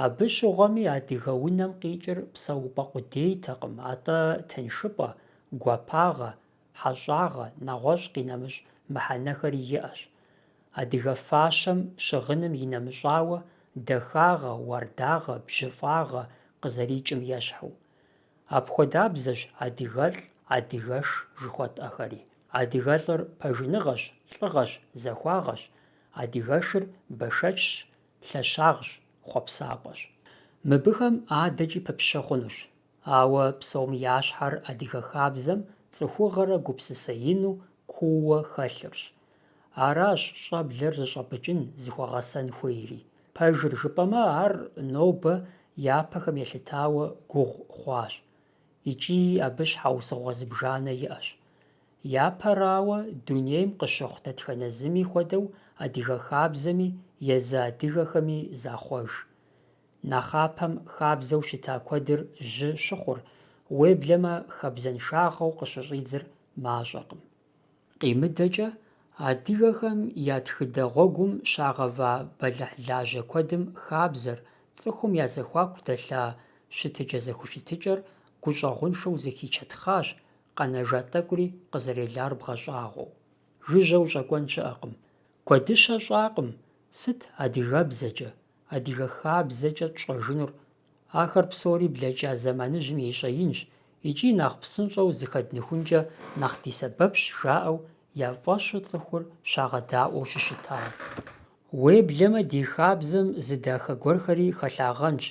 Абы щыгъуэми адыгэ унэм къикӏыр псэупӏэ къудейтэкъым, атӏэ тыншыпӏэ, гуапагъэ, хьэщӏагъэ, нэгъуэщӏ къинэмыщӏ мыхьэнэхэри иӏэщ. Адыгэ фащэм щыгъыным инэмыщӏауэ дахагъэ, уардагъэ, бжьыфӏагъэ къызэрикӏым ещхьу. Апхуэдабзэщ адыгэлӏ, адыгэш жыхуэтӏэхэри. Адыгэлӏыр пэжыныгъэщ, лӏыгъэщ, зэхуагъэщ. Адыгэшыр бэшэчщ, лъэщагъщ, хъуэпсапӏэщ. Мыбыхэм адэкӏи пыпщэ хъунущ. Ауэ псом ящхьэр адыгэ хабзэм цӏыхугъэрэ гупсысэ ину куууэ хэлъырщ. Аращ щӏэблэр зыщӏэпӏыкӏын, зыхуэгъэсэн хуейри. Пэжыр жыпӏэмэ, ар нобэ япэхэм елъытауэ гугъу хъуащ. Икӏи абы щхьэусыгъуэ зыбжанэ иӏэщ. Япэрауэ, дунейм къыщыхъу дэтхэнэ зыми хуэдэу адыгэ хабзэми езы адыгэхэми захъуэж. Нэхъапэм хабзэу щыта куэдыр жьы щыхъур, уеблэмэ хабзэншагъэу къыщыщӀидзыр мащӀэкъым. КъимыдэкӀэ, адыгэхэм я тхыдэ гъуэгум щагъэва бэлыхь лажьэ куэдым хабзэр, цӀыхум я зэхуаку дэлъа щытыкӀэ-зэхущытыкӀэр гущӀэгъуншэу зэхичэтхъащ, къэнэжа тӀэкӀури къызэрелар бгъэщӀагъуэу. Жыжьэу щӀэкӀуэн щыӀэкъым. Куэдыщэ щӀакъым сыт адыгэбзэкӀэ, адыгэ хабзэкӀэ тщӀэжынур. Ахэр псори блэкӀа зэманыжьым ищӀэ инщ, икӀи нэхъ псынщӀэу зыхэдныхункӀэ нэхъ ди сэбэпщ жаӀэу яфӀэщу цӀыхур щагъэдаӀуэу щыщытар. Уеблэмэ ди хабзэм зы дахэ гуэрхэри хэлъагъэнщ,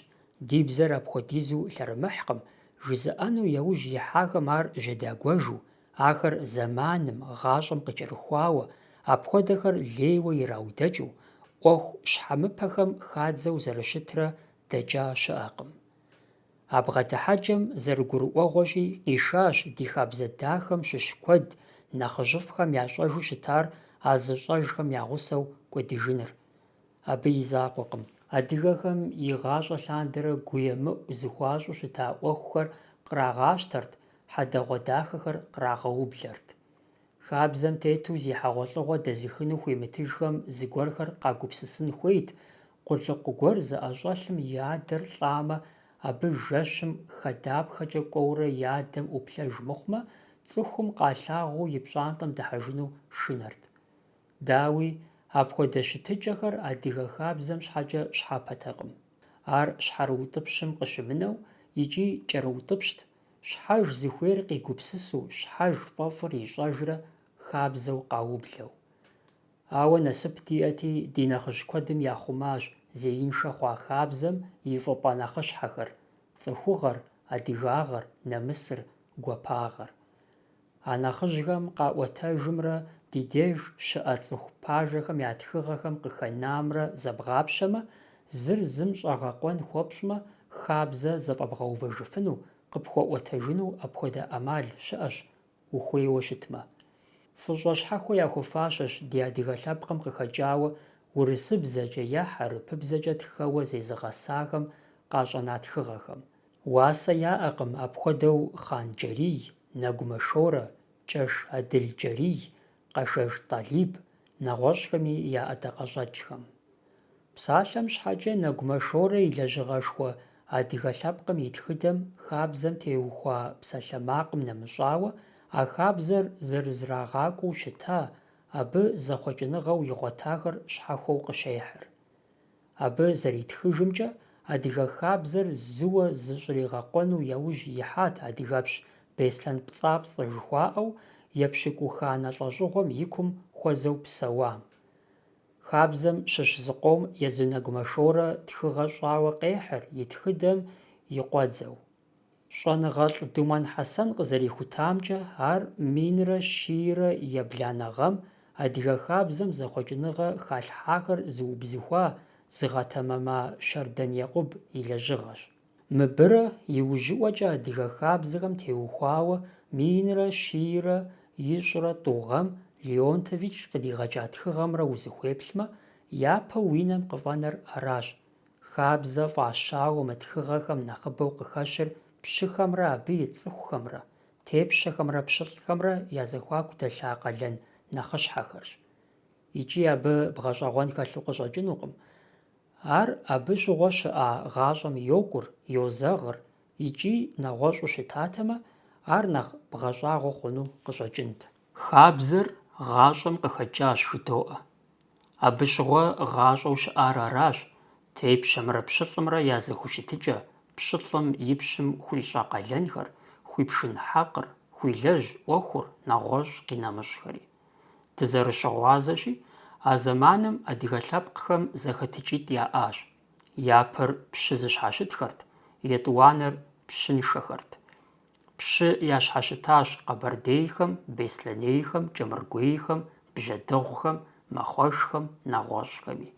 ди бзэр апхуэдизу лъэрымыхькъым, жызыӀэну яужь ихьахэм ар жьэдагуэжу, ахэр зэманым, гъащӀэм къыкӀэрыхуауэ, апхуэдэхэр лейуэ ираудэкӀыу, Ӏуэху щхьэмыпэхэм хадзэу зэрыщытрэ дэкӀа щыӀэкъым. АбгъэдыхьэкӀэм зэрыгурыӀуэгъуэщи, къишащ ди хабзэ дахэм щыщ куэд, нэхъыжьыфӀхэм ящӀэжу щытар а зыщӀэжхэм я гъусэу кӀуэдыжыныр. Абы и закъуэкъым. Адыгэхэм и гъащӀэ лъандэрэ гу емыӀу зыхуащӀу щыта Ӏуэхухэр кърагъащтэрт, хьэдэгъуэ дахэхэр кърагъэублэрт. Хабзэм тету зи хьэгъуэлӀыгъуэ дэзыхыну хуимытыжхэм зыгуэрхэр къагупсысын хуейт, къулыкъу гуэр зыӀэщӀэлъым и адэр лӀамэ, абы жэщым хадапхэкӀэ кӀуэурэ и адэм Ӏуплъэж мыхъумэ, цӀыхум къалъагъуу и пщӀантӀэм дыхьэжыну шынэрт. Дауи, апхуэдэ щытыкӀэхэр адыгэ хабзэм щхьэкӀэ щхьэпэтэкъым. Ар щхьэрыутӀыпщым къыщымынэу, икӀи кӀэрыутӀыпщт, щхьэж зыхуейр къигупсысу, щхьэж фӀэфӀыр ищӀэжрэ хабзэу къаублэу. Ауэ насып диӀэти, ди нэхъыжь куэдым яхъумащ зеиншэ хъуа хабзэм и фӀыпӀэ нэхъыщхьэхэр: цӀыхугъэр, адыгагъэр, нэмысыр, гуапагъэр. А нэхъыжьхэм къаӀуэтэжымрэ ди деж щыӀэ цӀыху пажэхэм я тхыгъэхэм къыхэнамрэ зэбгъапщэмэ, зыр зым щӀэгъэкъуэн хуэпщӀмэ, хабзэ зэфӀэбгъэувэжыфыну, къыпхуэӀуэтэжыну апхуэдэ Ӏэмал щыӀэщ, ухуейуэ щытмэ. ФӀыщӀэ щхьэхуэ яхуэфащэщ ди адыгэ лъэпкъым къыхэкӀауэ урысыбзэкӀэ е хьэрыпыбзэкӀэ тхэуэ зезыгъэсахэм къащӀэна тхыгъэхэм. Уасэ яӀэкъым апхуэдэу ХъанкӀэрий, Нэгумэшорэ, КӀэш АдылкӀэрий, Къэшэж ТӀалиб, нэгъуэщӀхэми я ӀэдакъэщӀэкӀхэм. Псалъэм щхьэкӀэ Нэгумэшорэ и лэжьыгъэшхуэ адыгэ лъэпкъым и тхыдэм хабзэм теухуа псалъэмакъым нэмыщӀауэ, а хабзэр зэрызрагъакӀуэу щыта, абы зэхъуэкӀыныгъэу игъуэтахэр щхьэхуэу къыщехьыр. Абы зэритхыжымкӀэ, адыгэ хабзэр зыуэ зыщӀригъэкъуэну яужь ихьат Адыгэпщ Беслъэн пцӀапцӀэ жыхуаӀэу, епщыкӀуханэ лӀэщӀыгъуэм и кум хуэзэу псэуам. Хабзэм щыщ зыкъом езы Нэгумэшорэ тхыгъэ щӀауэ къехьыр и тхыдэм икъуэдзэу. ЩӀэныгъэлӀ Думэн Хьэсэн къызэрихутамкӀэ, ар минрэ щийрэ ебланэ гъэм адыгэ хабзэм зэхъуэкӀыныгъэ халъхьахэр зыубзыхуа Зыгъэтэмэма Шэрдэн Екъуб и лэжьыгъэщ. Мыбырэ иужьыӀуэкӀэ адыгэ хабзэхэм теухуауэ минрэ щийрэ ищӀрэ тӀу гъэм Леонтович къыдигъэкӀа тхыгъэмрэ узыхуеплъмэ, япэу уи нэм къыфӀэнэр аращ: хабзэ фӀащауэ мы тхыгъэхэм нэхъыбэу къыхэщыр пщыхэмрэ абы и цӀыхухэмрэ, тепщэхэмрэ пщылӀхэмрэ я зэхуаку дэлъа къалэн нэхъыщхьэхэрщ. ИкӀи абы бгъэщӀэгъуэн хэлъу къыщӀэкӀынукъым. Ар абы щыгъуэ щыӀа гъащӀэм йокӀур, йозэгъыр, икӀи нэгъуэщӀу щытатэмэ, ар нэхъ бгъэщӀагъуэ хъуну къыщӀэкӀынт. Хабзэр гъащӀэм къыхэкӀащ жыдоӀэ. Абы щыгъуэ гъащӀэу щыӀар аращ: тепщэмрэ пщылӀымрэ я зэхущытыкӀэ, пщылӀым и пщым хуищӀа къалэнхэр, хуипшын хьэкъыр, хуилэжь Ӏуэхур, нэгъуэщӀ къинэмыщӀхэри. Дызэрыщыгъуазэщи, а зэманым адыгэ лъэпкъхэм зэхэтыкӀитӀ яӀащ. Япэр пщы зыщхьэщытхэрт, етӀуанэр пщыншэхэрт. Пщы ящхьэщытащ къэбэрдейхэм, беслъэнейхэм, кӀэмыргуейхэм, бжьэдыгъухэм, махъуэшхэм, нэгъуэщӀхэми.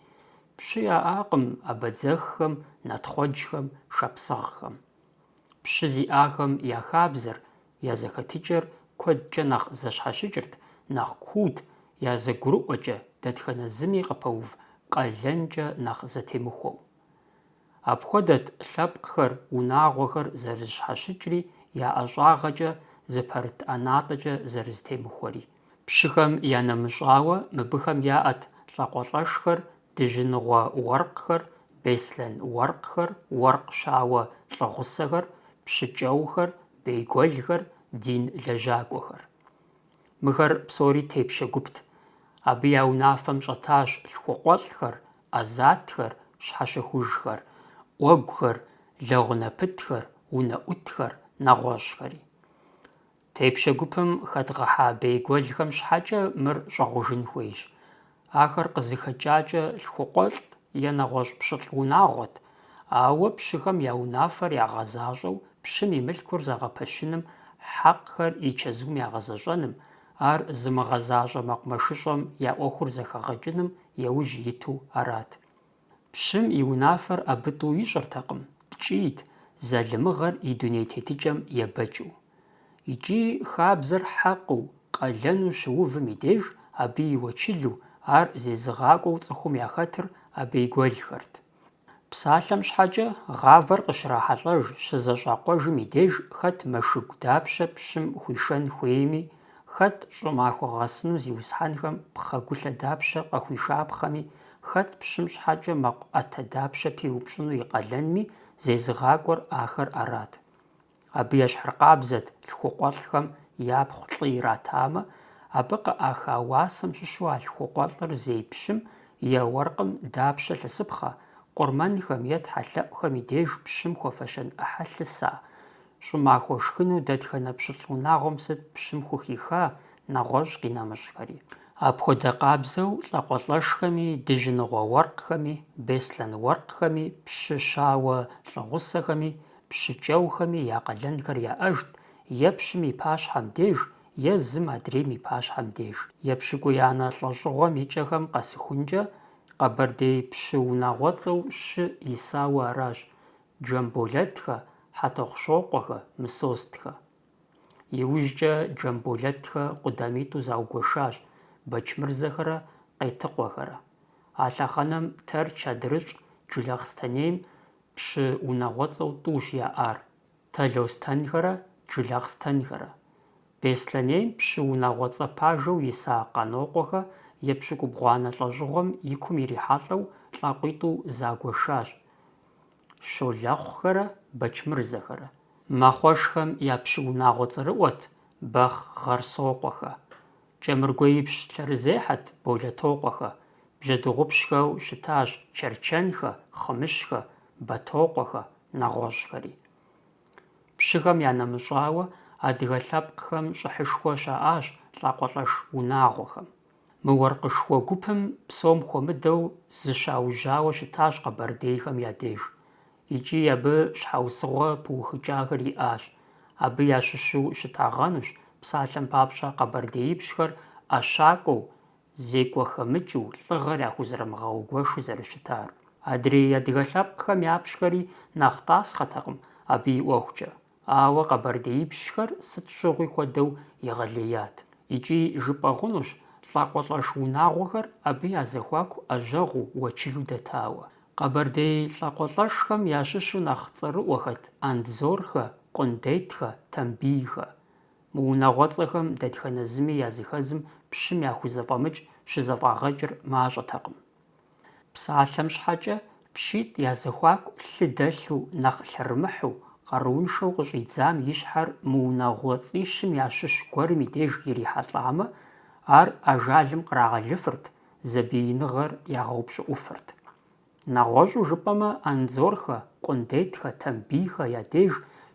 Пщы яӀакъым Ӏэбэдзэххэм, нэтхъуэджхэм, шапсыгъхэм. Пщы зиӀахэм я хабзэр, я зэхэтыкӀэр куэдкӀэ нэхъ зэщхьэщыкӀырт, нэхъ куут, я зэгурыӀуэкӀэ, дэтхэнэ зыми къыпэув къалэнкӀэ нэхъ зэтемыхуэу. Апхуэдэт лъэпкъхэр, унагъуэхэр зэрызщхьэщыкӀри, я ӀэщӀагъэкӀэ зыпэрыт ӀэнатӀэкӀэ зэрызэтемыхуэри. Пшыхэм янэмыщӀауэ, мыбыхэм яӀэт лӀакъуэлӀэшхэр, дыжьыныгъуэ уэркъхэр, беслъэн уэркъхэр, уэркъ щауэ лӀыгъусэхэр, пщыкӀэухэр, бейгуэлхэр, дин лэжьакӀуэхэр. Мыхэр псори тепщэ гупт. Абы я унафэм щӀэтащ лъхукъуэлӀхэр, Ӏэзатхэр, щхьэщахужхэр, Ӏуэгухэр, лэгъунэпытхэр, унэӀутхэр, нэгъуэщӀхэри. Тепщэ гупым хэдгъэхьа бейгуэлхэм щхьэкӀэ мыр щӀэгъужын хуейщ. Ахэр къызыхэкӀакӀэ лъхукъуэлӀт е нэгъуэщӀ пщылӀ унагъуэт, ауэ пщыхэм я унафэр ягъэзащӀэу пщым и мылъкур зэгъэпэщыным, хьэкъхэр и чэзум ягъэзэщӀэным, ар зымыгъэзащӀэ мэкъумэшыщӀэм я Ӏуэхур зэхэгъэкӀыным яужь иту арат. Пщым и унафэр абы тӀу ищӀыртэкъым, ткӀийт, залымыгъэр и дуней тетыкӀэм ебэкӀыу. ИкӀи хабзэр хьэкъыу, къэлену щыувым и деж, абы и уэчылу, ар зезыгъакӀуэу цӀыхум яхэтыр а бейгуэлхэрт. Псалъэм щхьэкӀэ гъавэр къыщрахьэлӀэж щызэщӀакъуэжым и деж хэт мэшыгу дапщэ пщым хуишэн хуейми, хэт щӀымахуэ гъэсыну зиусхьэнхэм пхъэгулъэ дапщэ къахуишапхъэми, хэт пщым щхьэкӀэ мэкъу Ӏэтэ дапщэ пиупщӀыну и къалэнми, зезыгъакӀуэр ахэр арат. Абы ещхьыркъабзэт лъхукъуэлӀхэм япхъу лӀы иратамэ, абы къыӀаха уасэм щыщу а лъхукъуэлӀыр зей пщым е уэркъым дапщэ лъэсыпхъэ, къурмэнхэм е тхьэлъэӀухэм и деж пщым хуэфэщэн Ӏыхьэ лъыса, щӀымахуэ шхыну дэтхэнэ пщылӀ унагъуэм сыт пщым хухиха, нэгъуэщӀ къинэмыщӀхэри. Апхуэдэ къабзэу лӀакъуэлӀэшхэми, дыжьыныгъуэ уэркъхэми, беслъэн уэркъхэми, пщы щауэ лӀыгъусэхэми, пщыкӀэухэми я къалэнхэр яӀэжт е пщым и пащхьэм деж, е зым адрейм и пащхьэм деж. Епщыкӏуиянэ лӀэщӀыгъуэм и кӀэхэм къэсыхункӀэ, Къэбэрдей пщы унагъуэцӀэу щы исауэ аращ: джамболэтхэ, хьэтӏохъущокъуэхэ, мысостхэ. ИужькӀэ джамболэтхэ къудамитӀу заугуэшащ, бэчмырзэхэрэ къетыкъуэхэрэ. А лъэхъэнэм Тэрч адрыщӀ Джылахъстэнейм пщы унагъуэцӀэу тӀущ яӀар: Талъостэнхэрэ Джылахъстэнхэрэ. Беслъэнейм пщы унагъуэцӀэ пажэу иса къанокъуэхэ епщыкӏубгъуанэ лӀэщӀыгъуэм и кум ирихьэлӀэу лӀакъуитӀу загуэшащ: щолэхъухэрэ бэчмырзэхэрэ. Махъуэшхэм я пщы унагъуэ цӀэрыӀуэт Бахъ-Гъэрсокъуэхэ. КӀэмыргуеипщ лъэрызехьэт Болэтокъуэхэ. Бжьэдыгъупщхэу щытащ Чэрчэнхэ, Хъымыщхэ, Батокъуэхэ, нэгъуэщӀхэри. Пщыхэм янэмыщӀауэ, адыгэ лъэпкъхэм щӀыхьышхуэ щаӀащ лӀакъуэлӀэш унагъуэхэм. Мы уэркъышхуэ гупым псом хуэмыдэу зыщаужьауэ щытащ къэбэрдейхэм я деж. ИкӀи абы щхьэусыгъуэ пыухыкӀахэр иӀащ. Абы ящыщу щытагъэнущ псалъэм папщӀэ къэбэрдеипщхэр ӀэщакӀуэу, зекӀуэхэмыкӀыу, лӀыгъэр яхузэрымыгъэугуэшу зэрыщытар. Адрей адыгэ лъэпкъхэм япщхэри нэхъ тӀасхъэтэкъым абы и ӀуэхукӀэ, ауэ къэбэрдеипщхэр сыт щыгъуи хуэдэу егъэлеят. ИкӀи жыпӀэ хъунущ лӀакъуэлӀэш унагъуэхэр абы я зэхуаку Ӏэжьэгъуу, уэчылу дэтауэ. Къэбэрдей лӀакъуэлӀэшхэм ящыщу нэхъ цӀэрыӀуэхэт Андзорхэ, Къундетхэ, Тамбийхэ. Мы унагъуэцӀэхэм дэтхэнэ зыми языхэзым пщым яхузэфӀэмыкӀ щызэфӀагъэкӀыр мащӀэтэкъым. Псалъэм щхьэкӀэ пщитӀ я зэхуаку лъы дэлъу, нэхъ лъэрымыхьу, къарууншэу къыщӀидзам и щхьэр мы унагъуэцӀищым ящыщ гуэрым и деж ирихьэлӀамэ, ар ажалым кърагъэлыфырт, забииныгъэр ягъэупщӀыӀуфырт. НэгъуэщӀу жыпӀэмэ, Андзорхэ, Къундетхэ, Тамбийхэ я деж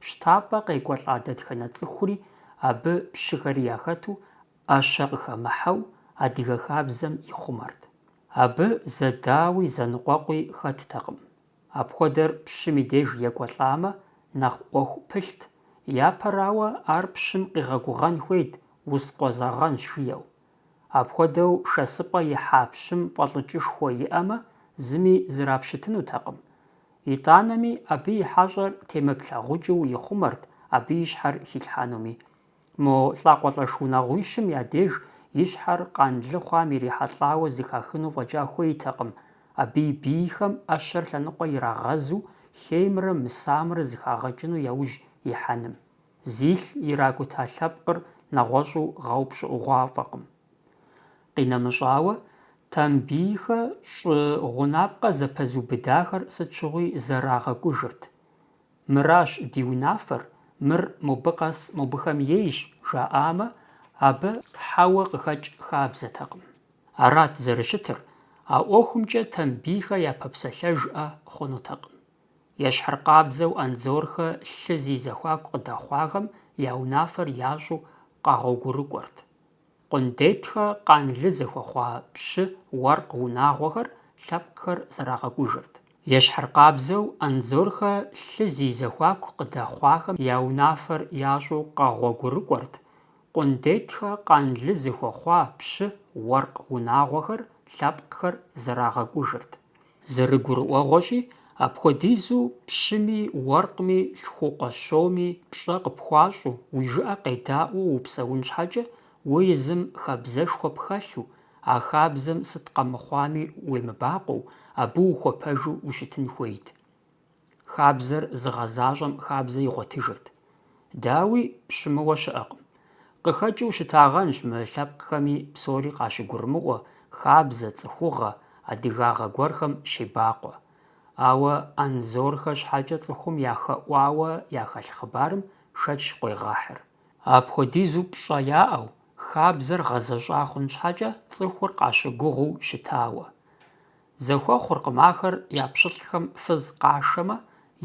щтапӀэ къекӀуэлӀа дэтхэнэ цӀыхури абы пщыхэри яхэту, Ӏэщэ къыхэмыхьэу, адыгэ хабзэм ихъумэрт. Абы зэдауи зэныкъуэкъуи хэттэкъым. Апхуэдэр пщым и деж екӀуэлӀамэ, нэхъ Ӏуэху пылът, япэрауэ ар пщым къигъэгугъэн хуейт ускъуэзэгъэнщ жиӏэу. Апхуэдэу шэсыпӀэ ихьа пщым фӀэлӀыкӀышхуэ иӀэмэ, зыми зрапщытынутэкъым. ИтӀанэми абы и хьэщӀэр темыплъагъукӀыу ихъумэрт абы и щхьэр хилъхьэнуми. Мо лӀакъуэ-лӀэш унагъуищым я деж и щхьэр къанлы хъуам ирихьэлӀауэ зыхахыну фӀэкӀа хуейтэкъым, абы и бийхэм Ӏэщэр лъэныкъуэ ирагъэзу хеймрэ мысамрэ зыхагъэкӀыну яужь ихьэным. Зилъ иракӀута лъэпкъыр нэгъуэщӀу гъэупщӀыӀугъуафӀэкъым. КъинэмыщӀауэ, тамбийхэ щӀы гъунапкъэ зэпэзубыдахэр сыт щыгъуи зэрагъэкӀужырт. «Мыращ ди унафэр, мыр мобы къэс мобыхэм ейщ» жаӀамэ, абы хьэуэ къыхэкӀ хабзэтэкъым. Арат зэрыщытыр, а ӀуэхумкӀэ тамбийхэ япэпсэлъэжӀэ хъунутэкъым. Ещхьыркъабзэу Андзорхэ лъы зи зэхуаку къыдэхъуахэм я унафэр ящӀу къагъуэгурыкӀуэрт. Къундетхэ къанлы зэхуэхъуа пщы, уэркъ унагъуэхэр лъэпкъхэр зэрагъэкӀужырт. Ещхьыркъабзэу Андзорхэ лъы зи зэхуаку къыдэхъуахэм я унафэр ящӀу къагъуэгурыкӀуэрт. Къундетхэ къанлы зэхуэхъуа пщы, уэркъ унагъуэхэр лъэпкъхэр зэрагъэкӀужырт. ЗэрыгурыӀуэгъуэщи, апхуэдизу пщыми, уэркъми, лъхукъуэ щоми пщӀэ къыпхуащӀу, уи жыӀэ къедаӀуэу упсэун щхьэкӀэ, уэ езым хабзэшхуэ пхэлъу, а хабзэм сыт къэмыхъуами уемыбакъуэу, абы ухуэпэжу ущытын хуейт. Хабзэр зыгъэзащӀэм хабзэ игъуэтыжырт. Дауи пщымыуэ щыӀэкъым. КъыхэкӀыу щытагъэнщ мы лъэпкъхэми псори къащыгурымыӀуэ, хабзэ, цӀыхугъэ, адыгагъэ гуэрхэм щебакъуэ. Ауэ Андзорхэ щхьэкӀэ цӀыхум яхэӀуауэ яхэлъ хъыбарым шэч къуегъэхьыр. Апхуэдизу пщӀэ яӀэу, хабзэр гъэзэщӀа хъун щхьэкӀэ цӀыхур къащыгугъыу щытауэ. Зэхуэхъуркъым ахэр я пщылӀхэм фыз къашэмэ,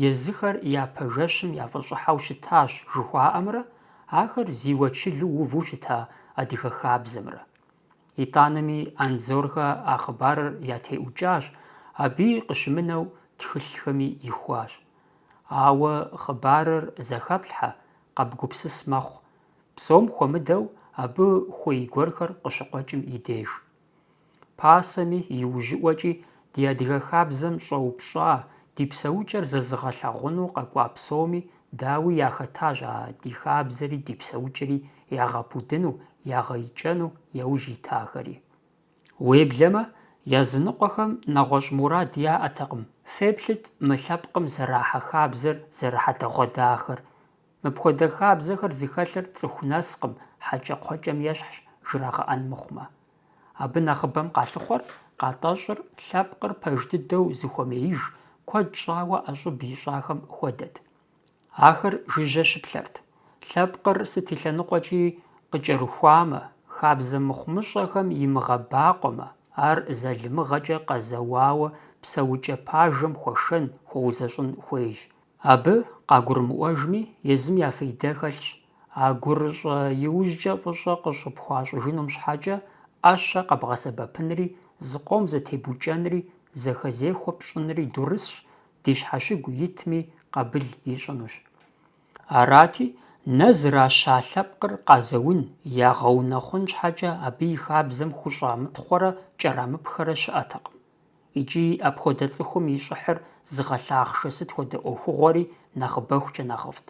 езыхэр я пэжэщым яфӀыщӀыхьэу щытащ жыхуаӀэмрэ, ахэр зиуэ чылу уву щыта адыгэ хабзэмрэ. ИтӀанэми Андзорхэ а хъыбарыр ятеӀукӀащ, абы къыщымынэу тхылъхэми ихуащ. Ауэ хъыбарыр зэхэплъхьэ, къэбгупсыс мэхъу, псом хуэмыдэу абы хуей гуэрхэр къыщыкъуэкӀым и деж. Пасэми иужьыӀуэкӀи ди адыгэ хабзэм щӀэупщӀа, ди псэукӀэр зэзыгъэлъагъуну къэкӀуа псоми дауи яхэтащ а ди хабзэри ди псэукӀэри ягъэпудыну, ягъэикӀэну яужь итахэри. Уеблэмэ, языныкъуэхэм нэгъуэщӀ мурад яӀэтэкъым, феплъыт мы лъэпкъым зэрахьэ хабзэр зэрыхьэдэгъуэдахэр. Мыпхуэдэ хабзэхэр зыхэлъыр цӀыху нэскъым, хьэкӀэкхъуэкӀэм ещхьщ, жрагъэӀэн мыхъумэ. Абы нэхъыбэм къалъыхъуэр къатӀэщӀыр лъэпкъыр пэж дыдэу зыхуэмеиж, куэд щӀауэ ӀэщӀыб ищӀахэм хуэдэт. Ахэр жыжьэ щыплъэрт. Лъэпкъыр сыт и лъэныкъуэкӀи къыкӀэрыхуамэ, хабзэ мыхъумыщӀэхэм имыгъэбакъуэмэ, ар зэлымыгъэкӀэ къэзэуауэ псэукӀэ пажэм хуэшэн, хуэузэщӀын хуейщ. Абы къагурымыӀуэжми, езым я фейдэ хэлъщ. А гурыщӀэ иужькӀэ фӀыщӀэ къыщӀыпхуащӀыжынум щхьэкӀэ Ӏэщэ къэбгъэсэбэпынри, зы къом зэтебукӀэнри, зэхэзехуэ пщӀынри дурысщ, ди щхьэщыгу итми къабыл ищӀынущ. Арати, нэ зраща лъэпкъыр къазэун, ягъэунэхъун щхьэкӀэ абы и хабзэм хущӀамытхъуэрэ кӀэрамыпхэрэ щыӀэтэкъым. ИкӀи апхуэдэ цӀыхум и щӀыхьыр зыгъэлъахъшэ сыт хуэдэ Ӏуэхугъуэри нэхъыбэхукӀэ нэхъыфӀт.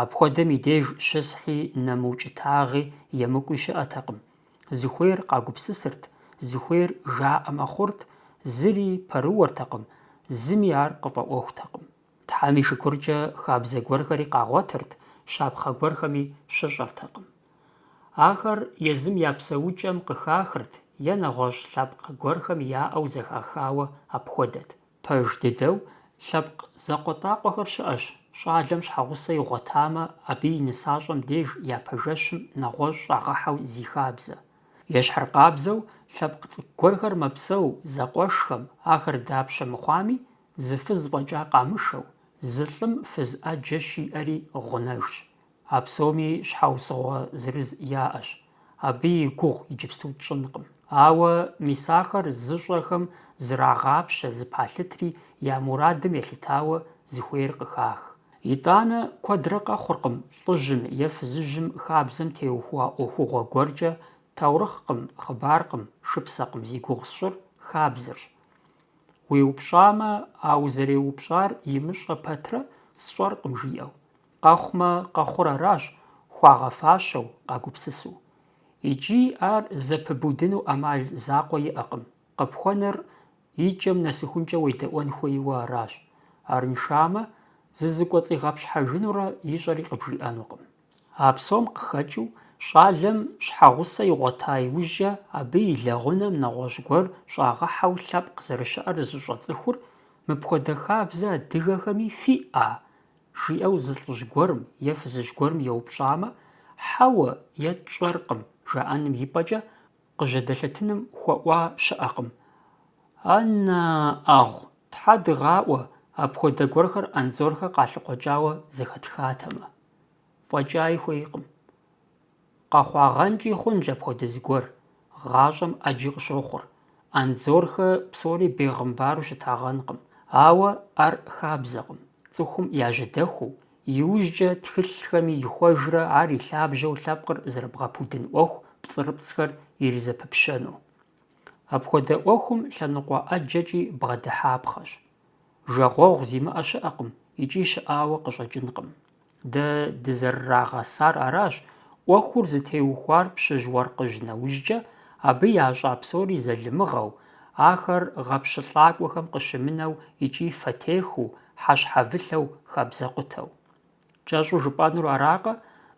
Апхуэдэм и деж щысхьи нэмыукӀытагъи емыкӀуи щыӀэтэкъым. Зыхуейр къагупсысырт, зыхуейр жаӀэмэ хъурт, зыри пэрыуэртэкъым, зыми ар къыфӀэӀуэхутэкъым. Тхьэм и шыкуркӀэ хабзэ гуэрхэри къагъуэтырт, щапхъэ гуэрхэми щыщӀэртэкъым. Ахэр езым я псэукӀэм къыхахырт, е нэгъуэщӀ лъэпкъ гуэрхэм яӀэу зэхахауэ апхуэдэт. Пэж дыдэу лъэпкъ зэкъуэтӀакъуэхэр щыӀэщ, щӀалэм щхьэгъусэ игъуэтамэ, абы и нысащӀэм деж я пэжэщым нэгъуэщӀ щӀагъэхьэу зи хабзэ. Ещхьыркъабзэу лъэпкъ цӀыкӀу гуэрхэр мэпсэу, зэкъуэшхэм, ахэр дапщэ мыхъуами, зы фыз фӀэкӀа къамышэу, зы лӀым фыз Ӏэджэ щиӀэри гъунэжщ. А псоми щхьэусыгъуэ зырыз яӀэщ. Абы и гугъу иджыпсту тщӀынкъым. Ауэ мис ахэр зыщӀэхэм зрагъапщэ, зыпалъытри, я мурадым елъытауэ зыхуейр къыхах. ИтӀанэ куэдрэ къэхъуркъым лӀыжьым е фызыжьым хабзэм теухуа Ӏуэхугъуэ гуэркӀэ таурыхъкъым, хъыбаркъым, шыпсэкъым зи гугъу сщӀыр хабзэрщ. УеупщӀамэ, а узэреупщӀар имыщӀэ пэтрэ, сщӀэркъым жиӀэу. Къэхъумэ къэхъур аращ, хуагъэфащэу, къагупсысу. Икӏи ар зэпыбудыну ӏэмал закъуэ иӏэкъым. Къыпхуэнэр икӏэм нэсыхункӏэ уедэӏуэн хуейуэ аращ. Арыншамэ, зызыкӏуэцӏигъэпщхьэжынурэ ищӏэри къыбжиӏэнукъым. А псом къыхэкӏыу, щӏалэм щхьэгъусэ игъуэта иужькӏэ, абы и лэгъунэм нэгъуэщӏ гуэр щӏагъэхьэу лъэпкъ зэрыщыӏэр зыщӏэцӏыхур «Мыпхуэдэ хабзэ адыгэхэми фиӏа?» жиӏэу зы лӏыжь гуэрым е фызыжь гуэрым еупщӏамэ, «Хьэуэ» е «тщӏэркъым» жаӏэным ипӏэкӏэ къыжьэдэлъэтыным хуэӏуа щыӏэкъым. Ӏэнэ-ӏэгъу, Тхьэ дыгъаӏуэ, апхуэдэ гуэрхэр Ӏэнзорхэр къалъыкъуэкӏауэ зэхэтхатэмэ. Фӏэкӏаи хуейкъым. Къэхъуагъэнкӏи хъунщ апхуэдэ зыгуэр. ГъащӀэм Ӏэджи къыщохъур. Ӏэнзорхэ псори бегъымбару щытагъэнкъым. Ауэ Ӏэр хабзэкъым. Цӏыхум яжьэдэхуу, иужькӏэ тхылъхэми ихуэжрэ ар и лъабжьэу лъэпкъыр зэрыбгъэпудын ӏуэху пцӏырыпцӏхэр иризэпыпщэну. Апхуэдэ ӏуэхум лъэныкъуэ ӏэджэкӏи бгъэдыхьапхъэщ. Жагъуэгъу зимыӏэ щыӏэкъым, икӏи щыӏауэ къыщӏэкӏынкъым. Дэ дызэрырагъэсар аращ, ӏуэхур зытеухуар пщыжь уэркъыжь нэужькӏэ, абы ящӏа псори зэлымыгъэу, ахэр гъэпщылӏакӏуэхэм къыщымынэу икӏи фэтехыу, хьэщхьэвылъэу хабзэкъутэу. КӀэщӀу жыпӏэнур аракъэ,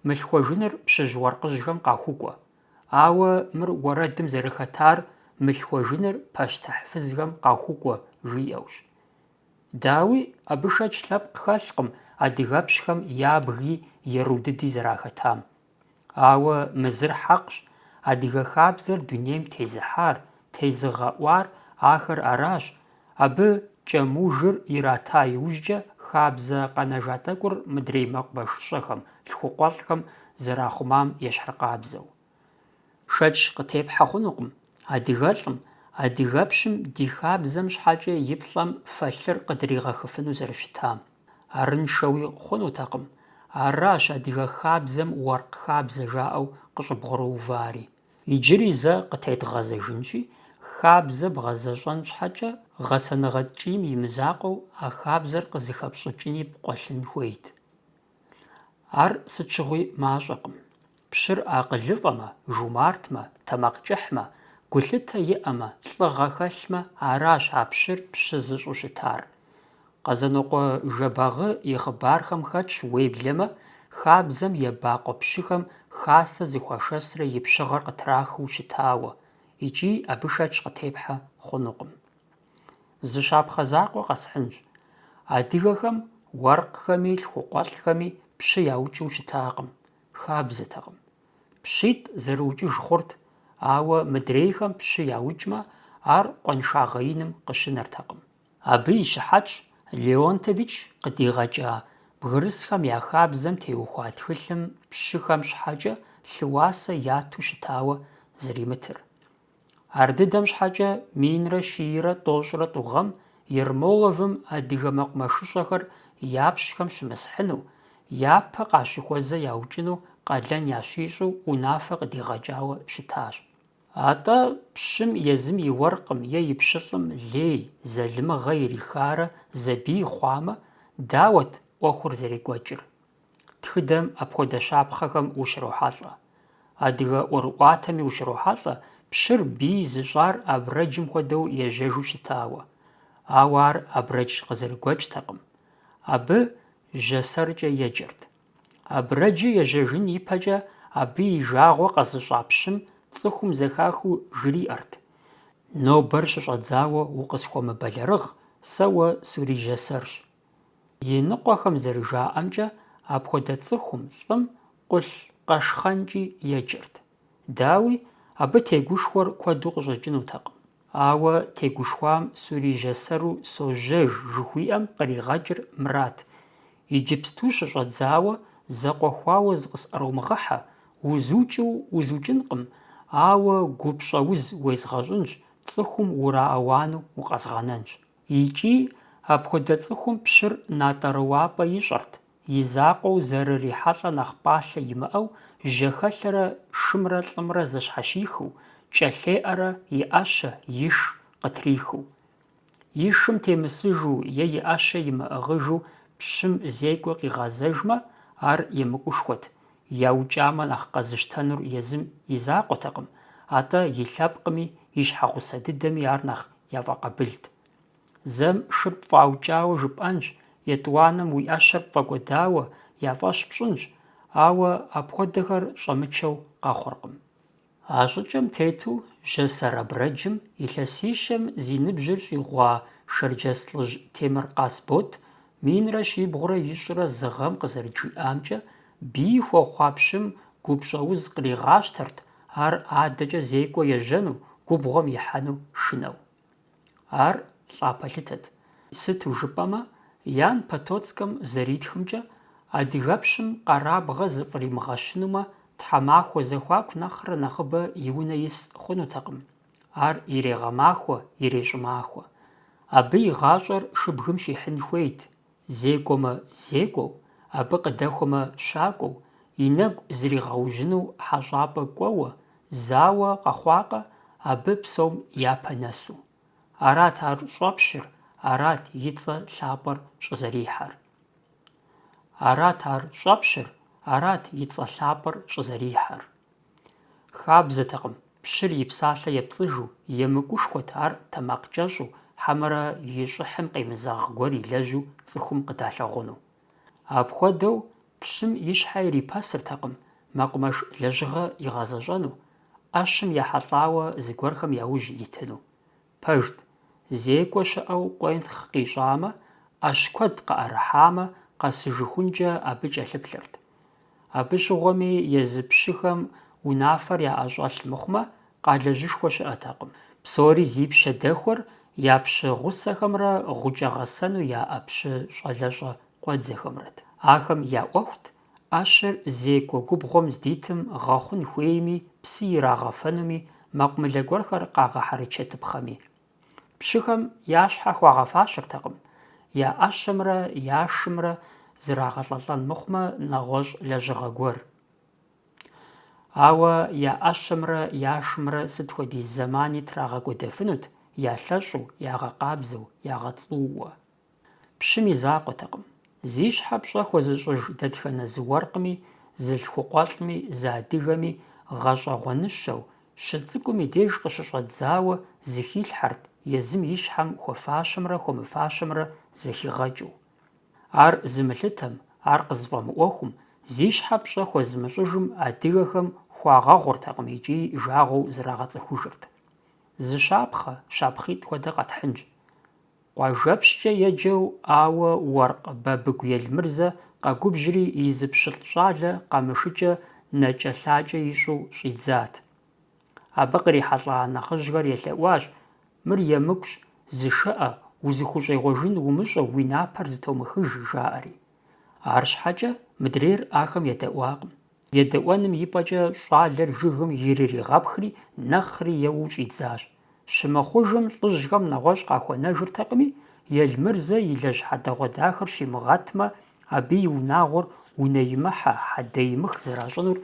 мылъхуэжыныр пщыжь уэркъыжьхэм къахукӏуэ. Ауэ мыр уэрэдым зэрыхэтар «мылъхуэжыныр пащтыхь фызхэм къахукӏуэ» жиӏэущ. Дауи, абы шэч лъэпкъ хэлъкъым адыгэпщхэм ябги еру дыди зэрахэтам. Ауэ мызыр хьэкъщ, адыгэ хабзэр дунейм тезыхьар, тезыгъэӏуар ахэр аращ, абы кӏэмужыр ирата иужькӏэ хабзэ къэнэжа тӏэкӏур мыдрей мэкъумэшыщӏэхэм, лъхукъуэлӏхэм зэрахъумам ещхьыркъабзэу. Шэч къытепхьэ хъунукъым. Адыгэлӏым, адыгэпщым ди хабзэм щхьэкӏэ и плӏэм фэлъыр къыдригъэхыфыну зэрыщытам. Арыншэуи хъунутэкъым. Аращ адыгэ хабзэм уэркъ хабзэ жаӏэу къыщӏыбгъэроувари. Иджыри зэ къытедгъэзэжынщи, хабзэ бгъэзэщӏэн щхьэкӏэ гъэсэныгъэ ткӏийм имызакъуэу а хабзэр къызыхэпщӏыкӏыни пкъуэлъын хуейт. Ар сыт щыгъуи мащӏэкъым. Пщыр акъылыфӏэмэ, жумартмэ, тэмакъ кӏыхьмэ, гулъытэ иӏэмэ, лӏыгъэ хэлъмэ, аращ а пщыр пщы зыщӏу щытар. Къэзэнокъуэ Жэбагъы и хъыбархэм хэтщ уеблэмэ, хабзэм ебакъуэ пщыхэм хасэ зыхуашэсрэ и пщыгъэр къытрахыу щытауэ, икӏи абы шэч къытепхьэ хъунукъым. Зы щапхъэ закъуэ къэсхьынщ. Адыгэхэм уэркъхэми лъхукъуэлӏхэми пщы яукӏыу щытакъым, хабзэтэкъым. Пщитӏ зэрыукӏыж хъурт, ауэ мыдрейхэм пщы яукӏмэ, ар къуаншагъэ иным къыщынэртэкъым. Абы и щыхьэтщ Леонтович къыдигъэкӏа бгырысхэм я хабзэм теухуа тхылъым пщыхэм щхьэкӏэ лъыуасэ яту щытауэ зэримытыр. Ар дыдэм щхьэкӏэ минрэ щийрэ тӏощӏрэ тӏугъэм Ермоловым адыгэ мэкъумэшыщӏэхэр япщхэм щымысхьыну, япэ къащыхуэзэ яукӏыну къалэн ящищӏу унафэ къыдигъэкӏауэ щытащ. Атӏэ пщым езым и уэркъым е и пщылӏым лей, зэлымыгъэ ирихарэ забий хъуамэ, дауэт ӏуэхур зэрекӏуэкӏыр? Тхыдэм апхуэдэ щапхъэхэм ущрохьэлӏэ. Адыгэ ӏуэрыӏуатэми ущрохьэлӏэ, пщыр бий зыщӏар абрэджым хуэдэу ежьэжу щытауэ. Ауэ ар абрэдж къызэрыгуэкӏтэкъым. Абы жьэсэркӏэ еджэрт. Абрэджыр ежьэжын ипэкӏэ абы и жагъуэ къэзыщӏа пщым цӏыхум зэхахыу жриӏэрт: «Нобэр щыщӏэдзауэ укъысхуэмыбэлэрыгъ, сэ уэ сурижьэсэрщ». И ныкъуэхэм зэрыжаӏэмкӏэ, апхуэдэ цӏыхум, лӏым къулъ къэшхъэнкӏи еджэрт. Дауи, абы тегушхуэр куэду къыщӏэкӏынутэкъым. Ауэ тегушхуам сурижьэсэру сожьэж жыхуиӏэм къригъэкӏыр мырат: иджыпсту щыщӏэдзауэ, зэкъуэхуауэ зыкъысӏэромыгъыхьэ, узукӏыу узукӏынкъым, ауэ гупщӏэ уз уезгъэщӏынщ, цӏыхум ураӏэуану укъэзгъэнэнщ. Икӏи апхуэдэ цӏыхум пщыр натӏэрыуапӏэ ищӏэрт, и закъуэу зэрырихьэлӏэ нэхъ пӏалъэ имыӏэу, жьэхэлъэрэ шымрэ лӏымрэ зэщхьэщихыу, кӏэлъеӏэрэ и ӏэщэ, иш къытрихыу. И шым темысыжу е и ӏэщэ имыӏыгъыжу пщым зекӏуэ къигъэзэжмэ, ар емыкӏушхуэт, яукӏамэ нэхъ къэзыштэнур езым и закъуэтэкъым, атӏэ и лъэпкъми и щхьэгъусэ дыдэми ар нэхъ яфӏэкъэбылт. Зэм шыр пфӏаукӏауэ жыпӏэнщ, етӏуанэм уи ӏэщэр пфӏэкӏуэдауэ яфӏэщ пщӏынщ, ауэ апхуэдэхэр щӏэмычэу къэхъуркъым. А щӏыкӏэм тету жьэсэр абрэджым илъэсищэм зи ныбжьыр щӏигъуа шэрджэс лӏыжь Темыр Къасбот минрэ щибгъурэ ищӏрэ зы гъэм къызэрыджиӏамкӏэ, бий хуэхъуа пщым гупщӏэ уз къригъащтэрт, ар адэкӏэ зекӏуэ ежьэну, губгъуэм ихьэну шынэу. Ар лӏа пэлъытэт. Сыту жыпӏэмэ, Ян Потоцкэм зэритхымкӏэ, адыгэпщым къэрабгъэ зыфӏримыгъэщынумэ, тхьэмахуэ зэхуаку нэхърэ нэхъыбэ и унэ ис хъунутэкъым. Ар ирегъэмахуэ, ирешӏымахуэ. Абы и гъащӏэр шыбгым щихьын хуейт. Зекӏуэмэ зекӏуэу, абы къыдэхуэмэ щакӏуэу, и нэгу зригъэужьыну хьэщӏапӏэ кӏуэуэ, зауэ къэхъуакъэ, абы псом япэ нэсу. Арат ар щӏэпщыр, арат и цӏэ лъапӏэр щӏызэрихьэр. Арат ар щӏэпщыр, арат и цӏэ лъапӏэр щӏызэрихьэр. Хабзэтэкъым, пщыр и псалъэ епцӏыжу, емыкӏушхуэт ар тэмакъ кӏэщӏу, хьэмэрэ и щӏыхьым къемызэгъ гуэр илэжьу цӏыхум къыдалъэгъуну. Апхуэдэу пщым и щхьэ ирипэсыртэкъым, мэкъумэш лэжьыгъэ игъэзэщӏэну, ӏэщым ехьэлӏауэ зыгуэрхэм яужь итыну. Пэжт, зекӏуэ щыӏэу къуентхъ къищӏамэ, ӏэщ куэд къыӏэрыхьамэ, къэсыжыхункӏэ абы кӏэлъыплъырт. Абы щыгъуэми езы пщыхэм унафэр яӏэщӏэлъ мыхъумэ, къалэжьышхуэ щыӏэтэкъым. Псори зи пщэдэхуэр я пщы гъусэхэмрэ гъукӏэ гъэсэну яӏэ пщы щӏалэщӏэ кӏуэдзэхэмрэт. Ахэм я ӏуэхут ӏэщыр зекӏуэ губгъуэм здитым гъэхъун хуейми, псы ирагъэфэнуми, мэкъумылэ гуэрхэр къагъэхьэрычэтыпхъэми. Пщыхэм я щхьэ хуагъэфащэртэкъым. Я ӏэщэмрэ я шымрэ зрагъэлӏэлӏэн мыхъумэ, нэгъуэщӏ лэжьыгъэ гуэр. Ауэ я ӏэщэмрэ я шымрэ сыт хуэдиз зэмани трагъэкӏуэдэфынут, ялъэщӏу, ягъэкъабзэу, ягъэцӏууэ. Пщым и закъуэтэкъым. Зи щхьэ пщӏэ хуэзыщӏыж дэтхэнэ зыуэркъми, зылъхукъуэлӏми, зы адыгэми гъэщӏэгъуэныщэу, щы цӏыкӏум и деж къыщыщӏэдзауэ зыхилъхьэрт, езым и щхьэм хуэфащэмрэ хуэмыфащэмрэ зэхигъэкӏыу. Ар зымылъытэм, ар къызфӏэмыӏуэхум, зи щхьэ пщӏэ хуэзымыщӏыжым адыгэхэм хуагъэгъуртэкъым икӏи жагъуэу зрагъэцӏыхужырт. Зы щапхъэ, щапхъитӏ хуэдэ къэтхьынщ. Къуажэпщкӏэ еджэу, ауэ Уэркъ Бабыгу Елмырзэ къэгубжьри и зы пщылӏ щӏалэ къамышыкӏэ нэкӏэ-лъакӏэ ищӏу щӏидзат. Абы кърихьэлӏа нэхъыжьхэр елъэӏуащ: «Мыр емыкӏущ, зышыӏэ, узыхущӏегъуэжын умыщӏэу уи напэр зытомыхыж», жаӏэри. Арщхьэкӏэ мыдрейр ахэм едэӏуакъым. Едэӏуэным ипӏэкӏэ щӏалэр жыгым ирыригъэпхри, нэхъри еуэу щӏидзащ. Щымыхъужым лӏыжьхэм нэгъуэщӏ къахуэнэжыртэкъыми, Елмырзэ и лэжь хьэдэгъуэ дахэр щимыгъэтмэ, абы и унагъуэр унэимыхьэ, хьэдэимых зэращӏынур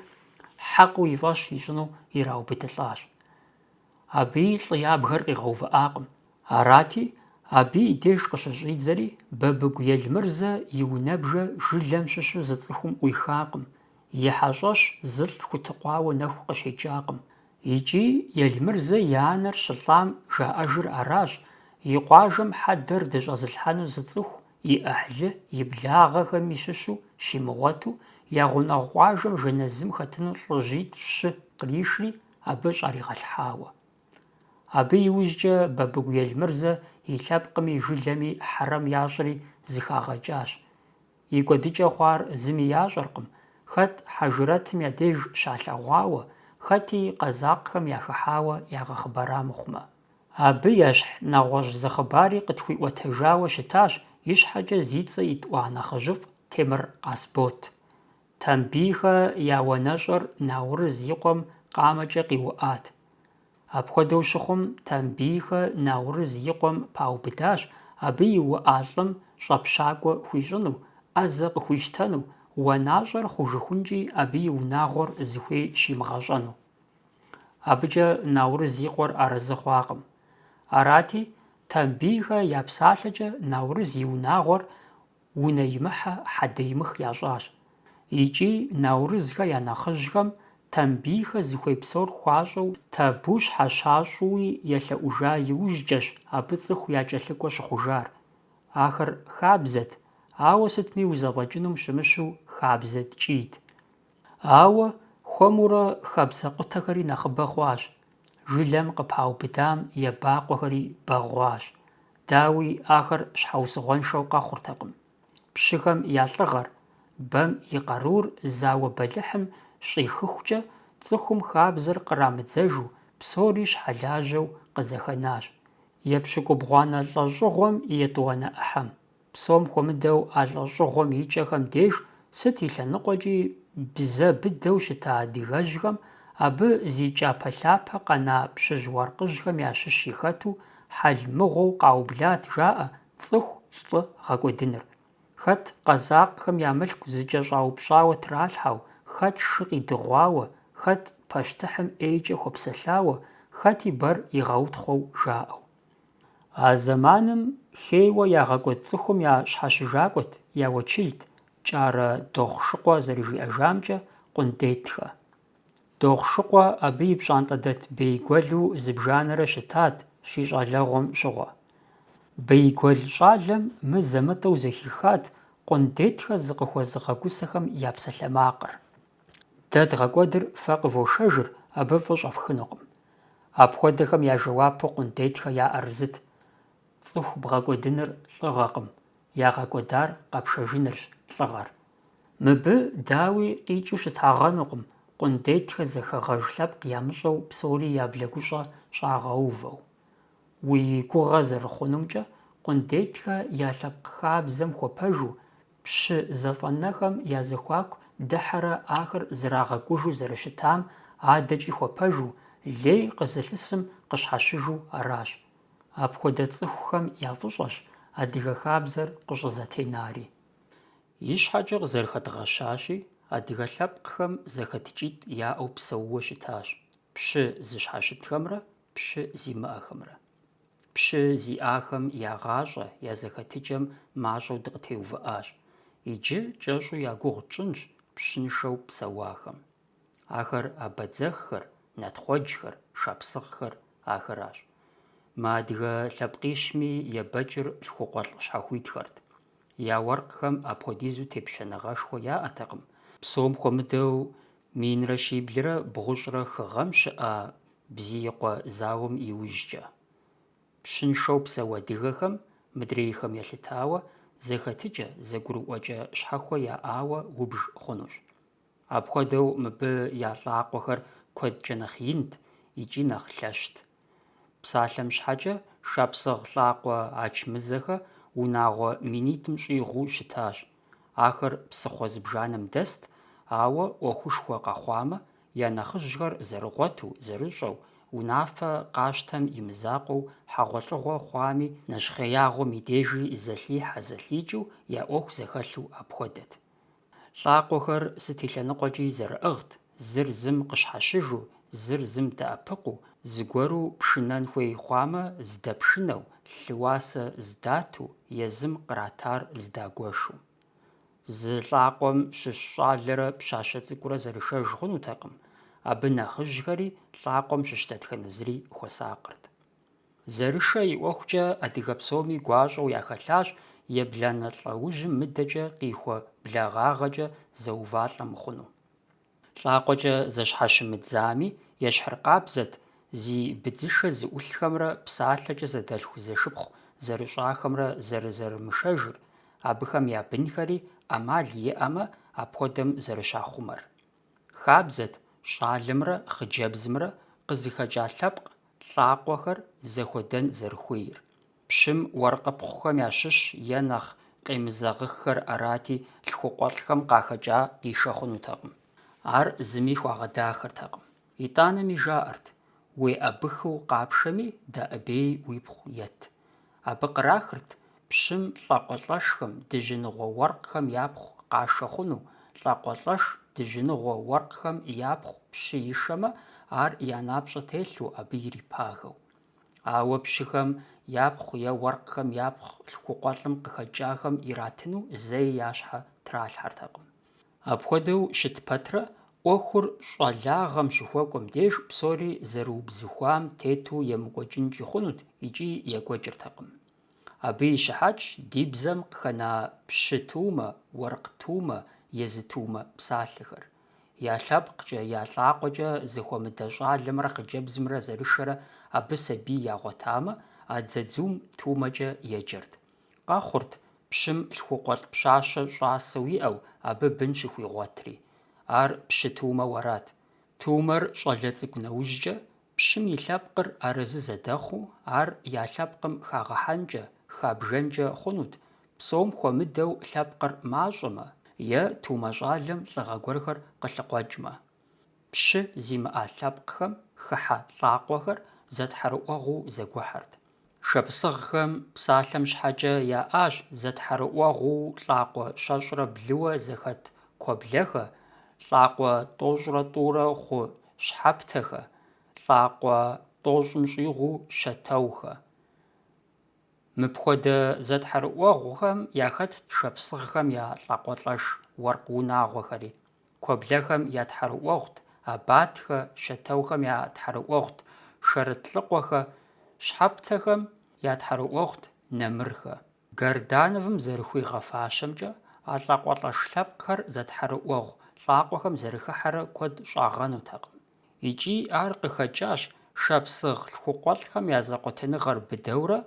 хьэкъыу и фӏэщ ищӏыну ираубыдылӏащ. Абы лӏы ябгэр къигъэувыӏакъым. Арати, абы и деж къыщыщӏидзэри, Бабыгу Елмырзэ и унэбжэ жылэм щыщу зы цӏыхум ӏуихакъым. И хьэщӏэщ зылӏ хутыкъуауэ нэху къыщекӏакъым. Икӏи Елмырзэ и анэр щылӏам жаӏэжыр аращ: и къуажэм хьэдэр дыщӏэзылъхьэну зы цӏыху, и ӏыхьлы, и благъэхэми щыщу, щимыгъуэту, я гъунэгъу къуажэм жэназым хэтыну лӏыжьитӏ-щы къришри, абы щӏаригъэлъхьауэ. Абы иужькӏэ Бабыгу Елмырзэ и лъэпкъми жылэми хьэрэм ящӏри зыхагъэкӏащ. И кӏуэдыкӏэ хъуар зыми ящӏэркъым, хэт хьэжырэтым я деж щалъэгъуауэ, хэти къэзакъхэм яхыхьауэ ягъэхъыбэра мыхъумэ. Абы ещхь нэгъуэщӏ зыхъыбари къытхуиӏуэтэжауэ щытащ и щхьэкӏэ зи цӏэ итӏуа нэхъыжьыфӏ Темыр Къасбот. Тамбийхэ я уанэщӏэр Наурыз и къуэм къамэкӏэ къиуӏат. Апхуэдэу щыхъум, Тамбийхэ Наурыз и къуэм паубыдащ, абы и уӏалӏэм щӏэпщакӏуэ хуищӏыну, ӏэзэ къыхуищтэну, уанащӏэр хъужыхункӏи, абы и унагъуэр зыхуей щимыгъэщӏэну. Абыкӏэ Наурыз и къуэр арэзы хъуакъым. Арати, Тамбийхэ я псалъэкӏэ Наурыз и унагъуэр унэимыхьэ, хьэдэимых ящӏащ. икӏи наурызхэ я нэхъыжьхэм Тамбийхэ зыхуей псор хуащӏэу табу щхьэщащӏууи елъэӏужа иужькӏэщ абы цӏыху якӏэлъыкӏуэ щыхъужар. Ахэр хабзэт, ауэ сытми узэфӏэкӏынум щымыщу хабзэ ткӏийт. Ауэ хуэмурэ хабзэ къутэхэри нэхъыбэ хъуащ. Жылэм къыпаубыдам ебакъуэхэри бэгъуащ. Дауи ахэр щхьэусыгъуэншэу къэхъуртэкъым. Пщыхэм я лӏыгъэр, бэм и къарур зауэ бэлыхьым щӏихыхукӏэ цӏыхум хабзэр кърамыдзэжу, псори щхьэлажьэу къызэхэнащ. Епщыкӏубгъуанэ лӏэщӏыгъуэм и етӏуанэ ӏыхьэм, псом хуэмыдэу а лӏэщӏыгъуэм и кӏэхэм деж сыт и лъэныкъуэкӏи бзэ быдэу щыта адыгэжьхэм абы зи кӏапэ-лъапэ къэна пщыжь-уэркъыжьхэм ящыщ ихэту хьэл мыгъуэу къаублат жаӏэ цӏыху лӏы гъэкӏуэдыныр. Хэт къэзакъхэм я мылъку зыкӏэщӏаупщӏауэ тралъхьэу, хэт шы къидыгъуауэ, хэт пащтыхьым ӏейкӏэ хуэпсэлъауэ, хэти бэр игъэутхъуэу жаӏэу. А зэманым хейуэ ягъэкӏуэд цӏыхум я щхьэщыжакӏуэт, я уэчылт кӏарэ дохъушыкъуэ зэрыжиӏэжамкӏэ къундетхэ. Дохъушыкъуэ абы и пщӏантӏэ дэт бей гуэлу зыбжанэрэ щытат щи щӏалэгъуэм щыгъуэ. Бей гуэл щӏалэм мызэ-мытӏэу зэхихат къундетхэ зыкъыхуэзыгъэгусэхэм я псалъэмакъыр. Дэ дгъэкӏуэдыр фэ къывошэжыр, абы фӏы щӏэфхынукъым. Апхуэдэхэм я жэуапу къундетхэ яӏэрызыт. Цӏыху бгъэкӏуэдыныр лӏыгъэкъым, ягъэкӏуэдар къэпшэжынырщ лӏыгъэр. Мыбы дауи къикӏыу щытагъэнукъым, къундетхэ зэхэгъэж лъэпкъ ямыщӏэу псори я блэгущӏэ щӏагъэувэу. Уи гугъэ зэрыхъунумкӏэ къундетхэ я лъэпкъ хабзэм хуэпэжу, пщы зэфӏэнэхэм я зэхуаку дыхьэрэ ахэр зрагъэкӏужу зэрыщытам адэкӏи хуэпэжу, лей къызылъысым къыщхьэщыжу аращ. Апхуэдэ цӏыхухэм я фӏыщӏэщ адыгэ хабзэр къыщӏызэтенари. И щхьэкӏэ къызэрыхэдгъэщащи, адыгэ лъэпкъхэм зэхэтыкӏитӏ яӏэу псэууэ щытащ: пщы зыщхьэщытхэмрэ пщы зимыӏэхэмрэ. Пщы зиӏахэм ягъащӏэ, я зэхэтыкӏэм мащӏэу дыкъытеувыӏащ. Иджы кӏэщӏу я гугъу тщӏынщ пщыншэу псэуахэм. Ахэр абадзэххэр, нэтхъуэджхэр, шапсыгъхэр ахэращ. Мы адыгэ лъэпкъищми ебэкӏыр лъхукъуэлӏ щхьэхуитхэрт. Я уэркъхэм апхуэдизу тепщэныгъэшхуэ яӏэтэкъым. Псом хуэмыдэу минрэ щиблрэ бгъущӏрэ хыгъэм щыӏа бзиикъуэ зауэм иужькӏэ. Пщыншэу псэу адыгэхэм, мыдрейхэм елъытауэ, зэхэтыкӏэ, зэгурыӏуэкӏэ щхьэхуэ яӏауэ убж хъунущ. Апхуэдэу мыбы я лӏакъуэхэр куэдкӏэ нэхъ инт икӏи нэхъ лъэщт. Псалъэм щхьэкӏэ шапсыгъ лӏакъуэ ачмызэхэ унагъуэ минитӏым щӏигъуу щытащ. Ахэр псыхъуэ зыбжанэм дэст, ауэ ӏуэхушхуэ къэхъуамэ, я нэхъыжьхэр зэрыгъуэту, зэрыщӏэу, унафэ къащтэм и мызакъуэу, хьэгъуэлӏыгъуэ хъуами, нэщхъеягъуэм и дежи зэлъихьэ-зэлъикӏыу я ӏуэху зэхэлъу апхуэдэт. Лӏакъуэхэр сыт и лъэныкъуэкӏи зэрыӏыгът, зыр зым къыщхьэщыжу, зыр зым дэӏэпыкъуу, зыгуэру пшынэн хуей хъуамэ здэпшынэу, лъы уасэ здату, езым къратар здагуэшу. Зы лӏакъуэм щыщ щӏалэрэ пщащэ цӏыкӏурэ зэрышэж хъунутэкъым. Абы нэхъыжьхэри лӏакъуэм щыщ дэтхэнэ зыри хуэсакъырт. Зэрышэ и ӏуэхукӏэ адыгэ псоми гуащӏэу яхэлъащ ебланэ лӏэужьым мыдэкӏэ къихуэ благъагъэкӏэ зэувалӏэ мыхъуну. ЛӀакъуэкӀэ зэщхьэщымыдзами, ещхьыркъабзэт зи быдзышэ зыӀулъхэмрэ псалъэкӀэ зэдэлъху зэшыпхъу зэрыщӀахэмрэ зэрызэрымышэжыр, абыхэм я бынхэри Ӏэмал иӀэмэ апхуэдэм зэрыщахъумэр. Хабзэт щӀалымрэ хъыджэбзымрэ къызыхэкӀа лъэпкъ, лӀакъуэхэр зэхуэдэн зэрыхуейр. Пщым уэркъыпхъухэм ящыщ е нэхъ къемызэгъыххэр арати, лъхукъуэлӀхэм къахэкӀа къишэ хъунутэкъым. Ар зыми хуагъэдахыртэкъым. ИтӀанэми жаӀэрт: уеӀэбыхыу къапшэми, дэӀэбей уи пхъу ет. Абы кърахырт пщым лӀакъуэлӀэшхэм, дыжьыныгъуэ уэркъхэм япхъу къашэ хъуну, лӀакъуэлӀэш дыжьыныгъуэ уэркъхэм япхъу пщы ишэмэ, ар я напщӀэ телъу абы ирипагэу. Ауэ пщыхэм япхъу е уэркъхэм япхъу лъхукъуэлӀым къыхэкӀахэм иратыну зэи я щхьэ тралъхьэртэкъым. Апхуэдэу щыт пэтрэ Ӏуэхур щӀалагъэм щыхуэкӀуэм деж псори зэрыубзыхуам тету емыкӀуэкӀынкӀи хъунут икӀи екӀуэкӀыртэкъым. Абы и щыхьэтщ ди бзэм къыхэна пщы-тумэ, уэркъ-тумэ, езы-тумэ псалъэхэр. Я лъэпкъкӀэ, я лӀакъуэкӀэ зыхуэмыдэ щӀалэмрэ хъыджэбзымрэ зэрышэрэ абы сабий ягъуэтамэ, а дзэдзум тумэкӀэ еджэрт. Къэхъурт пщым лъхукъуэлӀ пщащэ щӀасэу иӀэу, абы бын щыхуигъуэтри. Ар пщы-тумэ уэрат. Тумэр щӀалэ цӀыкӀу нэужькӀэ, пщым и лъэпкъыр арэзы зэдэхъуу, ар я лъэпкъым хагъэхьэнкӀэ, хабжэнкӀэ хъунут, псом хуэмыдэу лъэпкъыр мащӀэмэ, е тумэ щӀалэм лӀыгъэ гуэрхэр къылъыкъуэкӀмэ. Пщы зимыӀа лъэпкъхэм хыхьэ лӀакъуэхэр зэтхьэрыӀуэгъуу зэгухьэрт. Шапсыгъхэм псалъэм щхьэкӀэ яӀащ зэтхьэрыӀуэгъуу лӀакъуэ щэщӀрэ блыуэ зэхэт куэблэхэ, лӀакъуэ тӀощӀрэ тӀурэ хъу щхьэптэхэ, лӀакъуэ тӀощӀым щӀигъуу щэтэухэ. Мыпхуэдэ зэтхьэрыӀуэгъухэм яхэтт шапсыгъхэм я лӀакъуэлӀэш уэркъ унагъуэхэри. Куэблэхэм я тхьэрыӀуэгъут, абатхэ, щэтэухэм я тхьэрыӀуэгъут шэрытлӀыкъуэхэ, щхьэптэхэм я тхьэрыӀуэгъут нэмырхэ. Гордановым зэрыхуигъэфащэмкӀэ, а лӀакъуэлӀэш лъэпкъхэр зэтхьэрыӀуэгъу лӀакъуэхэм зэрыхыхьэрэ куэд щӀагъэнутэкъым. ИкӀи ар къыхэкӀащ шапсыгъ лъхукъуэлӀхэм я зэкъуэтыныгъэр быдэурэ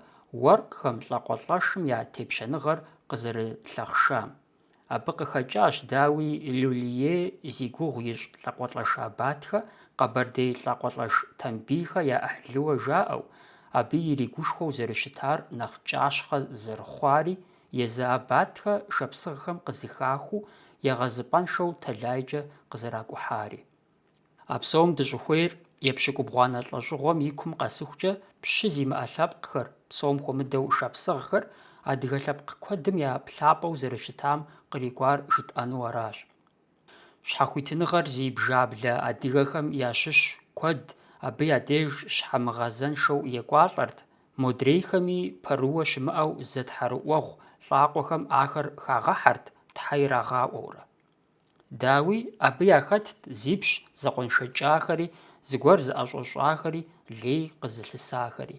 уэркъхэм, лӀакъуэлӀэшым я тепщэныгъэр къызэрылъахъшам. Абы къыхэкӀащ, дауи, Люлие зи гугъу ищӀ лӀакъуэлӀэш абатхэ, къэбэрдей лӀакъуэлӀэш тэмбийхэ я Ӏыхьлыуэ жаӀэу, абы иригушхуэу зэрыщытар нэхъ кӀащхъэ зэрыхъуари, езы абатхэ шапсыгъхэм къызыхахыу, егъэзыпӀэншэу тэлайкӀэ къызэракӀухьари. А псом дыщӀыхуейр епщыкӀубгъуанэ лӀэщӀыгъуэм и кум къэсыхукӀэ пщы зимыӀэ лъэпкъхэр, псом хуэмыдэу шапсыгъхэр, адыгэ лъэпкъ куэдым я плъапӀэу зэрыщытам кърикӀуар жытӀэну аращ. Щхьэхуитыныгъэр зи бжаблэ адыгэхэм ящыщ куэд абы я деж щхьэмыгъэзэншэу екӀуалӀэрт, модрейхэми пэрыуэ щымыӀэу зэтхьэрыӀуэгъу лӀакъуэхэм ахэр хагъэхьэрт тхьэ ирагъаӀуэурэ. Дауи, абы яхэтт зипщ зэкъуэншэкӀахэри, зыгуэр зыӀэщӀэщӀахэри, лей къызылъысахэри.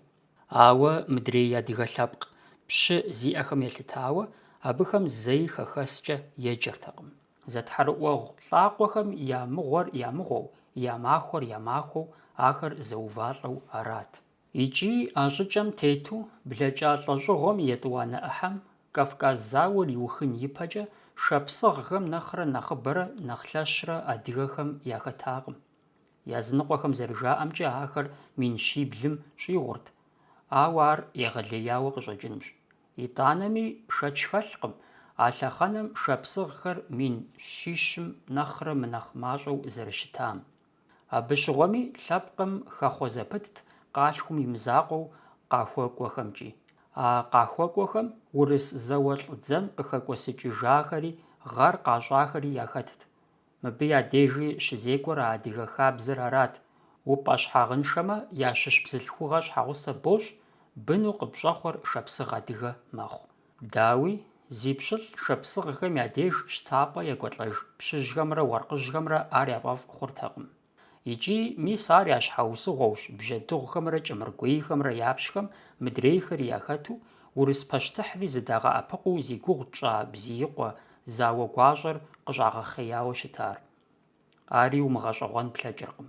Ауэ мыдрей адыгэ лъэпкъ пщы зиӀэхэм елъытауэ, абыхэм зэи хэхэскӀэ еджэртэкъым. ЗэтхьэрыӀуэгъу лӀакъуэхэм я мыгъуэр ямыгъуэу, я махуэр ямахуэу, ахэр зэувалӀэу арат. ИкӀи а щӀыкӀэм тету блэкӀа лӀэщӀыгъуэм и етӀуанэ Ӏыхьэм Кавказ зауэр иухын ипэкӀэ шапсыгъхэм нэхърэ нэхъыбэрэ нэхъ лъэщрэ адыгэхэм яхэтакъым. Языныкъуэхэм зэрыжаӀэмкӀэ, ахэр мин щиблым щӀигъурт, ауэ ар егъэлеяуэ къыщӀэкӀынущ. ИтӀанэми шэч хэлъкъым, а лъэхъэнэм шапсыгъхэр мин щищым нэхърэ мынэхъ мащӀэу зэрыщытам. Абы щыгъуэми лъэпкъым хэхъуэ зэпытт къалъхум и мызакъуэу къахуэкӀуэхэмкӀи. А къахуэкӀуэхэм урыс зауэлӀ-дзэм къыхэкӀуэсыкӀыжахэри, гъэр къащӀахэри яхэтт. Мыбы я дежи щызекӀуэр а адыгэ хабзэр арат: упӀэщхьагъыншэмэ, ящыщ бзылъхугъэ щхьэгъусэ бощӀ, быну къыпщӀэхъуэр шапсыгъ адыгэ мэхъу. Дауи, зи пщылӀ шапсыгъхэм я деж щтапӀэ екӀуэлӀэж пщыжьхэмрэ уэркъыжьхэмрэ ар яфӀэфӀ хъуртэкъым. ИкӀи мис ар я щхьэусыгъуэущ бжэдыгъухэмрэ кӀэмыргуейхэмрэ япщхэм мыдрейхэри яхэту, урыс пащтыхьри зыдагъэӀэпыкъуу зи гугъу тщӀа бзиикъуэ, зауэ гуащӀэр къыщӀагъэхъеяуэ щытар. Ари умыгъэщӀэгъуэн плъэкӀыркъым.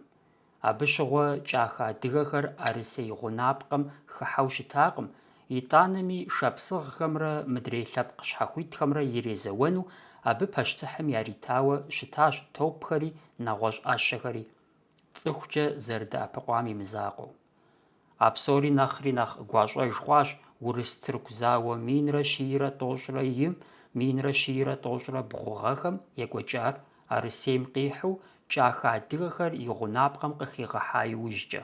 Абы щыгъуэ кӀахэ адыгэхэр Ӏэрысей гъунапкъэм хыхьэу щытакъым, итӀанэми шапсыгъхэмрэ мыдрей лъэпкъ щхьэхуитхэмрэ ирезэуэну, абы пащтыхьым яритауэ щытащ топхэри, нэгъуэщӀ Ӏэщэхэри, цӀыхукӀэ зэрыдэӀэпыкъуам и мызакъуэу. А псори нэхъри нэхъ гуащӀэж хъуащ урыс-тырку зауэ минрэ щийрэ тӀощӀрэ им, минрэ щийрэ тӀощӀрэ бгъугъэхэм екӀуэкӀар, Ӏэрысейм къихьу кӀахэ адыгэхэр и гъунапкъэм къыхигъэхьа иужькӀэ.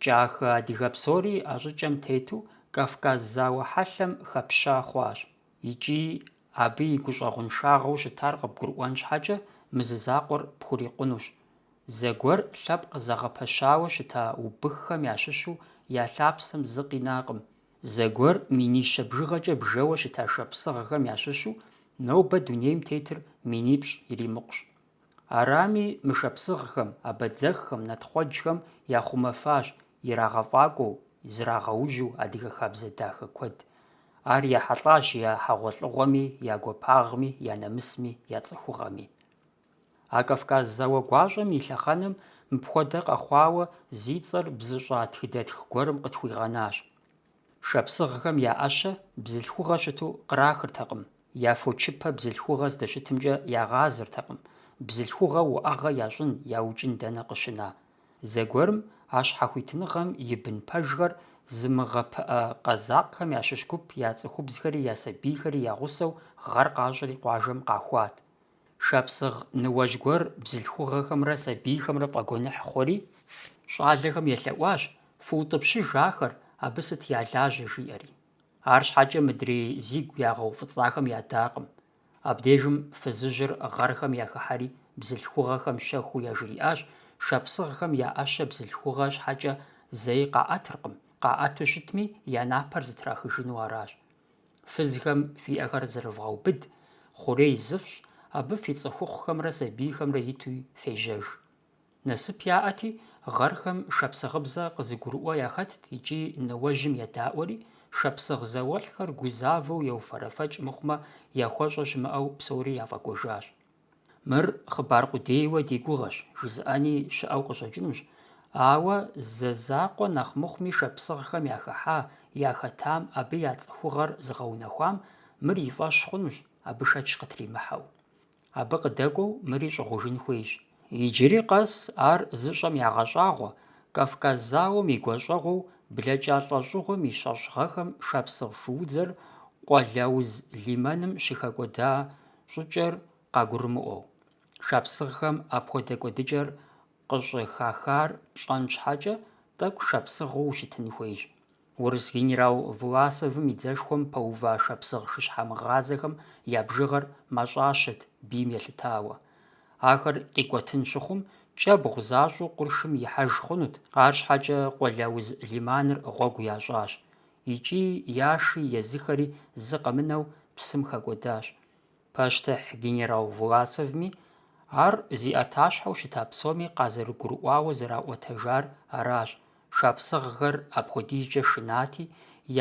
КӀахэ адыгэ псори а щӀыкӀэм тету Кавказ зауэ хьэлъэм хэпща хъуащ. ИкӀи абы и гущӀэгъуншагъэу щытар къыбгурыӀуэн щхьэкӀэ, мы зызакъуэр пхурикъунущ. Зэгуэр лъэпкъ зэгъэпэщауэ щыта убыххэм ящыщу я лъапсэм зы къинакъым. Зэгуэр минищэ бжыгъэкӀэ бжэуэ щыта шапсыгъхэм ящыщу нобэ дунейм тетыр минипщӏ иримыкъущ. Арами мы шапсыгъхэм, абэдзэххэм, натхъуэджхэм яхъумэфащ ирагъэфӏакӏуэу, зрагъэужьу адыгэ хабзэ дахэ куэд. Ар ехьэлӏащ я хьэгъуэлӏыгъуэми, я гуапагъми, я намысми, я цӏыхугъэми. А Кавказ зауэ гуащӏэм и лъэхъэнэм мыпхуэдэ къэхъуауэ зи цӏэр бзыщӏа тхыдэтх гуэрым къытхуигъэнащ. Шапсыгъхэм я ӏэщэ бзылъхугъэ щыту кърахыртэкъым, я фочыпэ бзылъхугъэ здэщытымкӏэ ягъазэртэкъым, бзылъхугъэ уӏэгъэ ящӏын, яукӏын дэнэ къыщына. Зэгуэрым а щхьэхуитыныгъэм и бын пэжхэр зымыгъэпыӏэ къэзакъхэм ящыщ гуп я цӏыхубзхэри я сабийхэри я гъусэу гъэр къащӏэри къуажэм къахуат. Шапсыгъ ныуэжь гуэр бзылъхугъэхэмрэ сабийхэмрэ фӏэгуэныхь хъури, щӏалэхэм елъэӏуащ фыутӏыпщыж ахэр, абы сыт ялажьэ жиӏэри. Арщхьэкӏэ мыдрей зигу ягъэуфӏыцӏахэм ядакъым. Абдежым фызыжьыр гъэрхэм яхыхьэри бзылъхугъэхэм щэхуу яжриӏащ шапсыгъхэм я ӏэщэ бзылъхугъэ щхьэкӏэ зэи къаӏэтыркъым, къаӏэту щытми я напэр зытрахыжыну аращ. Фызхэм фи ӏэхэр зэрывгъэубыд, хъурей зыфӏщ, абы фи цӏыхухъухэмрэ сабийхэмрэ иту фежьэж. Насып яӏэти, гъэрхэм шапсыгъыбзэ къызыгурыӏуэ яхэтт икӏи ныуэжьым едаӏуэри, шапсыгъ зауэлӏхэр гузавэу еуфэрэфэкӏ мыхъумэ, яхуэщӏэ щымыӏэу псори яфӏэкӏуэжащ. Мыр хъыбар къудейуэ ди гугъэщ, жызыӏэни щыӏэу къыщӏэкӏынущ. Ауэ зэзакъуэ нэхъ мыхъуми шапсыгъхэм яхыхьа, яхэтам, абы я цӏыхугъэр зыгъэунэхуам мыр и фӏэщ хъунущ, абы шэч къытримыхьэу. Абы къыдэкӏуэу мыри щӏыгъужын хуейщ. Иджыри къэс ар зыщӏэм ягъэщӏагъуэ, Кавказ зауэм и гуащӏэгъуэу блэкӏа лӏэщӏыгъуэм и щэщӏ гъэхэм шапсыгъ шуудзэр къуалэуз лимэным щыхэкӏуэда щӏыкӏэр къагурымыӏуэу. Шапсыгъхэм апхуэдэ кӏуэдыкӏэр къыщӏыхахар пщӏэн щхьэкӏэ, тӏэкӏу шапсыгъыу ущытын хуейщ. Урыс генерал Власовым и дзэшхуэм пэува шапсыгъ шыщхьэмыгъазэхэм я бжыгъэр мэщӏащэт бийм елъытауэ. Ахэр къикӏуэтын щыхъум, кӏэбгъу защӏу къуршым ихьэж хъунут, арщхьэкӏэ къуалэуз лиманыр гъуэгу ящӏащ. Икӏи яши езыхэри зы къэмынэу псым хэкӏуэдащ. Пащтыхь генерал Власовми ар зи ӏэтащхьэу щыта псоми къазэрыгурыӏуауэ зэраӏуэтэжар аращ. Шапсыгъхэр апхуэдизкӏэ шынати,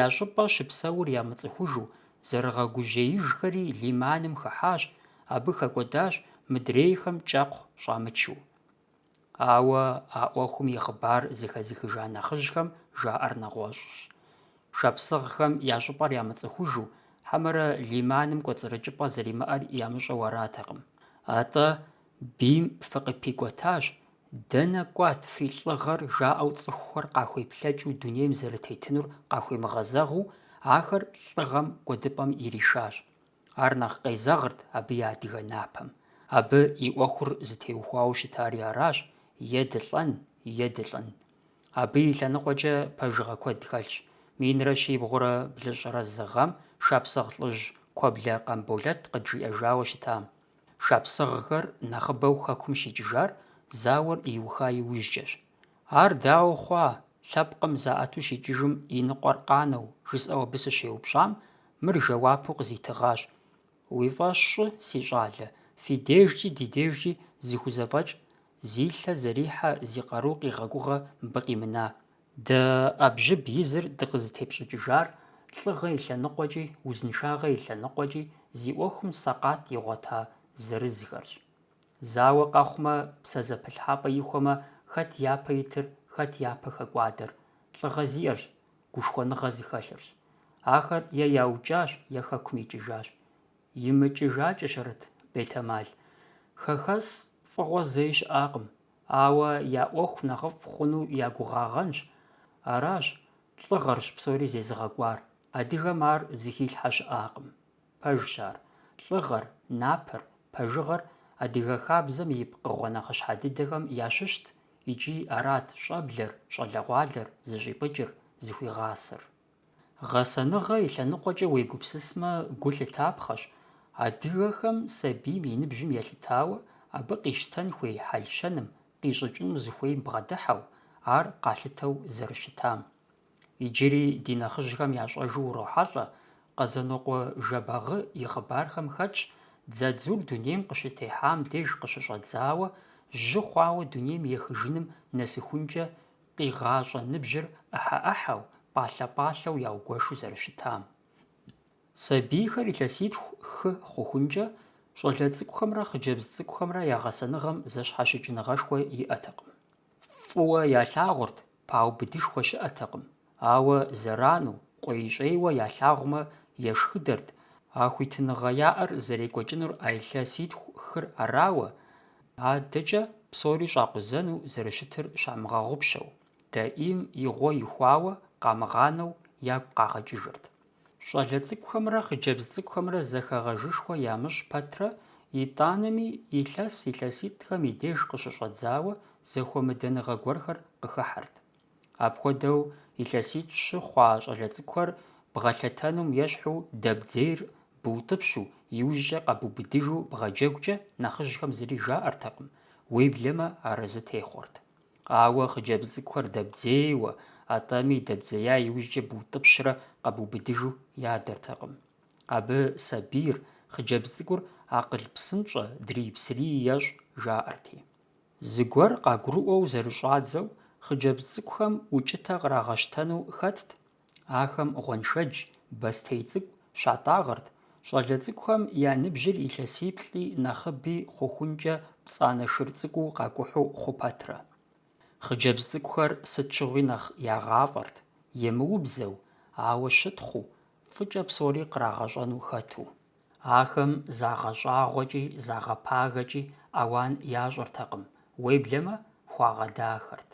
я щӏыпӏэ щыпсэур ямыцӏыхужу, зэрыгъэгужьеижхэри лиманым хыхьащ, абы хэкӏуэдащ мыдрейхэм кӏэкхъу щӏамычу. Ауэ а ӏуэхум и хъыбар зыхэзыхыжа нэхъыжьхэм жаӏэр нэгъуэщӏщ. Шапсыгъхэм я щӏыпӏэр ямыцӏыхужу, хьэмэрэ лиманым кӏуэцӏрыкӏыпӏэ зэримыӏэр ямыщӏэу аратэкъым. Атӏэ бийм фыкъыпикӏуэтащ, дэнэ кӏуат фи лӏыгъэр жаӏэу цӏыхухэр къахуеплъэкӏыу дунейм зэрытетынур къахуемыгъэзэгъыу, ахэр лӏыгъэм кӏуэдыпӏэм иришащ. Ар нэхъ къезэгъырт абы я адыгэ напэм. Абы и ӏуэхур зытеухуауэ щытари аращ: е дылӏэн, е дылӏын. Абы и лъэныкъуэкӏэ пэжыгъэ куэд хэлъщ. Минрэ щибгъурэ блыщӏрэ зы гъэм шапсыгъ лӏыжь Куэблэ Къамболэт къыджиӏэжауэ щытам. Шапсыгъхэр нэхъыбэу хэкум щикӏыжар зауэр иуха иужькӏэщ. Ар дауэ хъуа, лъэпкъым заӏэту щикӏыжым и ныкъуэр къанэу, жысӏэу абы сыщеупщӏам, мыр жэуапу къызитыгъащ: уи фӏэщ щӏы, си щӏалэ, фи дежкӏи ди дежкӏи зыхузэфӏэкӏ, зи лъэ зэрихьэ, зи къару къигъэгугъэ мыбы къимына. Дэ ӏэбжьыб изыр дыкъызытепщӏыкӏыжар лӏыгъэ и лъэныкъуэкӏи, узыншагъэ и лъэныкъуэкӏи, зи ӏуэхум сакъат игъуэта зырызхэрщ. Зауэ къэхъумэ, псэ зэпылъхьэпӏэ ихуэмэ, хэт япэ итыр, хэт япэ хэкӏуадэр? Лӏыгъэ зиӏэрщ, гушхуэныгъэ зыхэлъырщ. Ахэр е яукӏащ, е хэкум икӏыжащ. Имыкӏыжакӏэщэрыт Бетэмал. Хэхэс фӏыгъуэ зэи щыӏакъым, ауэ я ӏуэху нэхъыфӏ хъуну я гугъагъэнщ. Аращ лӏыгъэрщ псори зезыгъэкӏуар. Адыгэм ар зыхилъхьэ щыӏакъым. Пэжщ ар. Лӏыгъэр, напэр, пэжыгъэр адыгэ хабзэм и пкъыгъуэ нэхъыщхьэ дыдэхэм ящыщт, икӏи арат щӏэблэр, щӏалэгъуалэр, зыщӏипӏыкӏыр, зыхуигъасэр. Гъэсэныгъэ и лъэныкъуэкӏэ уегупсысмэ, гу лъытапхъэщ. Адыгэхэм сабийм и ныбжьым елъытауэ, абы къищтэн хуей хьэл-щэным, къищӏыкӏыну зыхуейм бгъэдыхьэу, ар къалъытэу зэрыщытам. Иджыри ди нэхъыжьхэм ящӏэжу урохьэлӏэ, Къэзэнокъуэ Жэбагъы и хъыбархэм хэтщ дзадзур дунейм къыщытехьам деж къыщыщӀэдзауэ жьы хъуауэ дунейм ехыжыным нэсыхункӀэ къигъащӀэ ныбжьыр Ӏыхьэ-Ӏыхьэу, пӀалъэ-пӀалъэу яугуэшу зэрыщытам. Сабийхэр илъэситху хы хъухункӀэ щӀалэ цӀыкӀухэмрэ хъыджэбз цӀыкӀухэмрэ я гъэсэныгъэм зэщхьэщыкӀыныгъэшхуэ иӀэтэкъым. ФӀыуэ ялъагъурт, паубыдышхуэ щыӀэтэкъым, ауэ зэрану, къуей-щӀейуэ ялъагъумэ ешхыдэрт, а хуитыныгъэ яӀэр зэрекӀуэкӀынур а илъэситху хыр арауэ, адэкӀэ псори щӀакъузэну, зэрыщытыр щамыгъэгъупщэу, даӀийм игъуэ ихуауэ, къамыгъанэу ягу къагъэкӀыжырт. ЩӀалэ цӀыкӀухэмрэ хъыджэбз цӀыкӀухэмрэ зэхэгъэжышхуэ ямыщӀ пэтрэ итӀанэми илъэс-илъэситӀхэм и деж къыщыщӀэдзауэ зэхуэмыдэныгъэ гуэрхэр къыхыхьэрт. Апхуэдэу илъэситӀ щы хъуа щӀалэ цӀыкӀухэр бгъэлъэтэнум ещхьу дэбдзейр быутӀыпщу, иужькӀэ къэбубыдыжу бгъэджэгукӀэ нэхъыжьхэм зыри жаӀэртэкъым, уеблэмэ арэзы техъуэрт. Ауэ хъыджэбз цӀыкӀухэр дэбдзейуэ, атӀэми дэбдзея иужькӀэ быутӀыпщрэ къэбубыдыжу ядэртэкъым. Абы сабийр, хъыджэбз цӀыкӀур акъыл псынщӀэ, дрий-псырий ещӀ жаӀэрти. Зыгуэр къагурыӀуэу зэрыщӀадзэу, хъыджэбз цӀыкӀухэм ӀукӀытэ кърагъэщтэну хэтт. Ахэм гъуэншэдж, бостей цӀыкӀу щатӀагъэрт, щӀалэ цӀыкӀухэм я ныбжьыр илъэсиплӀи нэхъыби хъухункӀэ пцӀанэ шыр цӀыкӀуу къакӀухьу хъупэтрэ. Хъыджэбз цӀыкӀухэр сыт щыгъуи нэхъ ягъафӀэрт, емыубзэу, ауэ щытхъуу, фӀыкӀэ псори кърагъэщӀэну хэту. Ахэм загъэщӀагъуэкӀи загъэпагэкӀи Ӏэуан ящӀыртэкъым, уеблэмэ хуагъэдахэрт.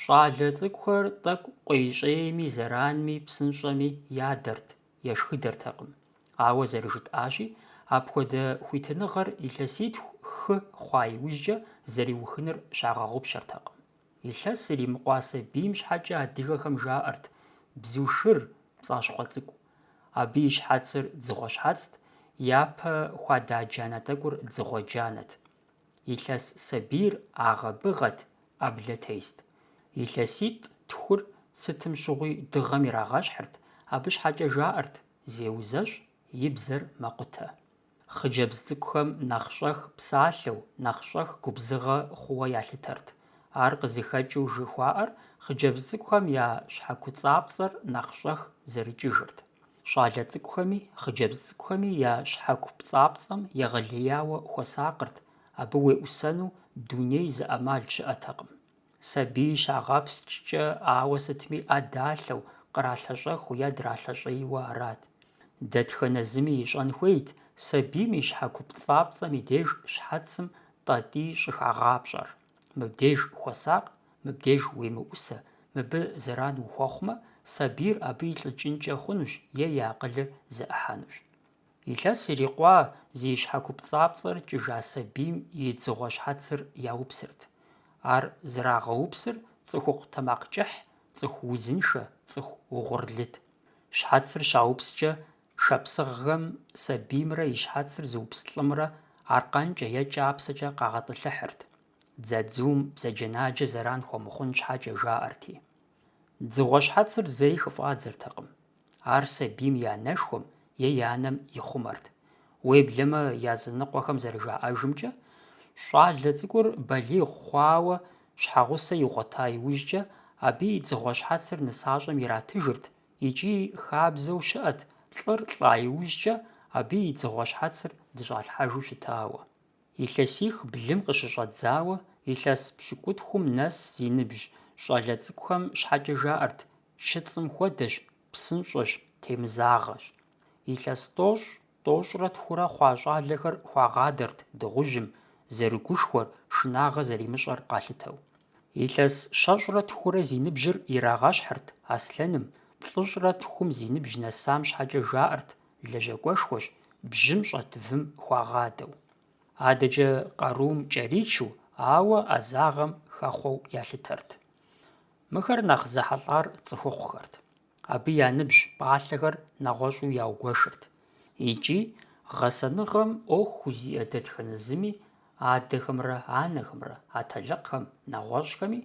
ЩӀалэ цӀыкӀухэр тӀэкӀу къуей-щӀейми зэранми псынщӀэми ядэрт, ешхыдэртэкъым. Ауэ зэрыжытӀащи, апхуэдэ хуитыныгъэр илъэситху хы хъуа иужькӀэ зэриухыныр щагъэгъупщэртэкъым. Илъэс иримыкъуа сабийм щхьэкӀэ адыгэхэм жаӀэрт «бзу шыр» пцӀащхъуэ цӀыкӀу. Абы и щхьэцыр дзыгъуэ щхьэцт, япэ хуада джанэ тӀэкӀур дзыгъуэ джанэт. Илъэс сабийр агъэ-быгъэт, Ӏэблэтейст. ИлъэситӀ тхур сытым щыгъуи дыгъэм ирагъэщхьырт, абы щхьэкӀэ жаӀэрт «зеузэщӀ, и бзэр мэкъутэ». Хъыджэбз цӀыкӀухэм нэхъ щӀэх псалъэу, нэхъ щӀэх губзыгъэ хъууэ ялъытэрт. Ар къызыхэкӀыу жыхуаӀэр хъыджэбз цӀыкӀухэм я щхьэкуцӀапцӀэр нэхъ щӀэх зэрыкӀыжырт. ЩӀалэ цӀыкӀухэми хъыджэбз цӀыкӀухэми я щхьэкупцӀапцӀэм егъэлеяуэ хуэсакъырт, абы уеӀусэну дуней зы Ӏэмал щыӀэтэкъым. Сабий щагъэпскӀкӀэ, ауэ сытми Ӏэ далъэу, къралъэщӀэхыу е дралъэщӀейуэ арат. Дэтхэнэ зыми ищӀэн хуейт сабийм и щхьэкупцӀапцӀэм и деж щхьэцым тӀатӀий щӀыхагъапщӀэр. Мыбдеж хуэсакъ, мыбдеж уемыӀусэ, мыбы зэран ухуэхъумэ, сабийр абы илӀыкӀынкӀэ хъунущ е и акъылыр зэӀыхьэнущ. Илъэс ирикъуа зи щхьэкупцӀапцӀэр кӀыжа сабийм и дзыгъуэ щхьэцыр яупсырт. Ар зэрагъэупсыр цӀыхухъу тэмакъ кӀыхь, цӀыху узыншэ, цӀыху угъурлыт. Щхьэцыр щаупскӀэ, шапсыгъхэм сабиймрэ и щхьэцыр зыупстлӀымрэ аркъэнкӀэ е кӀапсэкӀэ къагъэтӀылъыхьырт. Дзадзум бзаджэнаджэ зэран хуэмыхъун щхьэкӀэ жаӀэрти. Дзыгъуэ щхьэцыр зэи хыфӀадзэртэкъым. Ар сабийм и анэшхуэм е и анэм ихъумэрт. Уеблэмэ языныкъуэхэм зэрыжаӀэжымкӀэ, щӀалэ цӀыкӀур балигъ хъуауэ щхьэгъусэ игъуэта иужькӀэ, абы и дзыгъуэ щхьэцыр нысащӀэм иратыжырт икӀи хабзэу щыӀэт лӀыр лӀа иужькӀэ абы и дзыгъуэ щхьэцыр дыщӀалъхьэжу щытауэ. Илъэсих блым къыщыщӀэдзауэ, илъэс пщыкӀутхум нэс зи ныбжь щӀалэ цӀыкӀухэм щхьэкӀэ жаӀэрт чыцӀым хуэдэщ, псынщӀэщ, темызагъэщ. Илъэс тӀощӀрэ тхурэ хъуа щӀалэхэр хуагъадэрт дыгъужьым, зэрыгушхуэр, шынагъэ зэримыщӀэр къалъытэу. Илъэс щэщӀрэ тхурэ зи ныбжьыр ирагъэщхьырт Аслъэным, плӀыщӀрэ тхум зи ныбжь нэсам щхьэкӀэ жаӀэрт лэжьакӀуэшхуэщ, бжьым щӀэт вым хуагъадэу. АдэкӀэ къарум кӀэричу, ауэ Ӏэзагъэм хэхъуэу ялъытэрт. Мыхэр нэхъ зэхьэлӀар цӀыхухъухэрт. Абы я ныбжь пӀалъэхэр нэгъуэщӀу яугуэшырт. ИкӀи гъэсэныгъэм Ӏуэху зиӀэ дэтхэнэ зыми адэхэмрэ анэхэмрэ атэлъыкъхэм, нэгъуэщӀхэми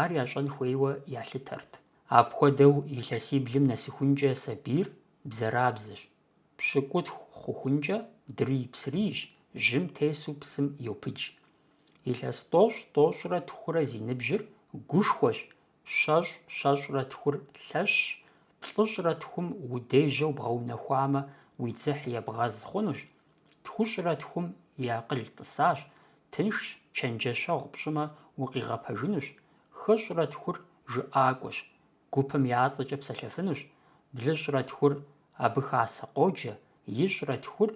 ар ящӀэн хуейуэ ялъытэрт. Апхуэдэу илъэсиблым нэсыхункӀэ сабийр бзэрабзэщ. Пщыкӏутху хъухункӏэ дрий псырийщ, жьым тесу псым йопыдж. Илъэс тӏощӏрэ тхурэ зи ныбжьыр гушхуэщ, щэщӏрэ тхур лъэщщ, плӏыщӏрэ тхум удежьэу бгъэунэхуамэ, уи дзыхь ебгъэз хъунущ, тхущӏрэ тхум и акъыл тӏысащ, тыншщ, чэнджэщэгъу пщӏымэ укъигъэпэжынущ, хыщӏрэ тхур жыӏакӏуэщ, гупым я цӏэкӏэ псэлъэфынущ, блыщӏрэ тхур абы хасэ къоджэ, ищӏрэ тхур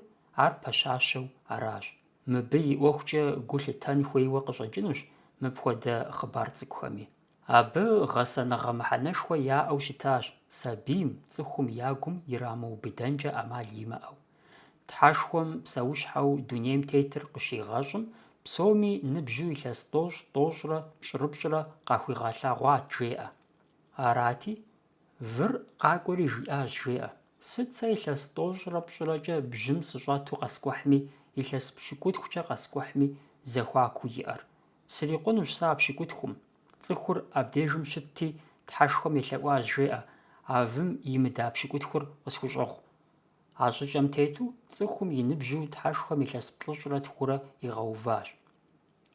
ар пэщащэу аращ. Мыбы и ӏуэхукӏэ гу лъытэн хуейуэ къыщӏэкӏынущ мыпхуэдэ хъыбар цӏыкӏухэми. Абы гъэсэныгъэ мыхьэнэшхуэ яӏэу щытащ сабийм, цӏыхум я гум ирамыубыдэнкӏэ ӏэмал имыӏэу. Тхьэшхуэм псэущхьэу дунейм тетыр къыщигъэщӏым, псоми ныбжьу илъэс тӏощӏрэ пщӏырыпщӏрэ къахуигъэлъэгъуат жеӏэ. Арати, выр къакӏуэри жиӏащ жеӏэ. Сыт сэ илъэс тӏощӏрэ пщӏырэкӏэ бжьым сыщӏэту къэскӏухьми, илъэс пщыкӏутхукӏэ къэскӏухьми зэхуаку иӏэр? Срикъунущ сэ а пщыкӏутхум. Цӏыхур абдежым щытти, тхьэшхуэм елъэӏуащ жеӏэ, авым имыда пщыкӏутхур къысхущӏыгъу. А щӏыкӏэм тету цӏыхум и ныбжьу тхьэшхуэм илъэс плӏыщӏрэ тхурэ игъэуващ.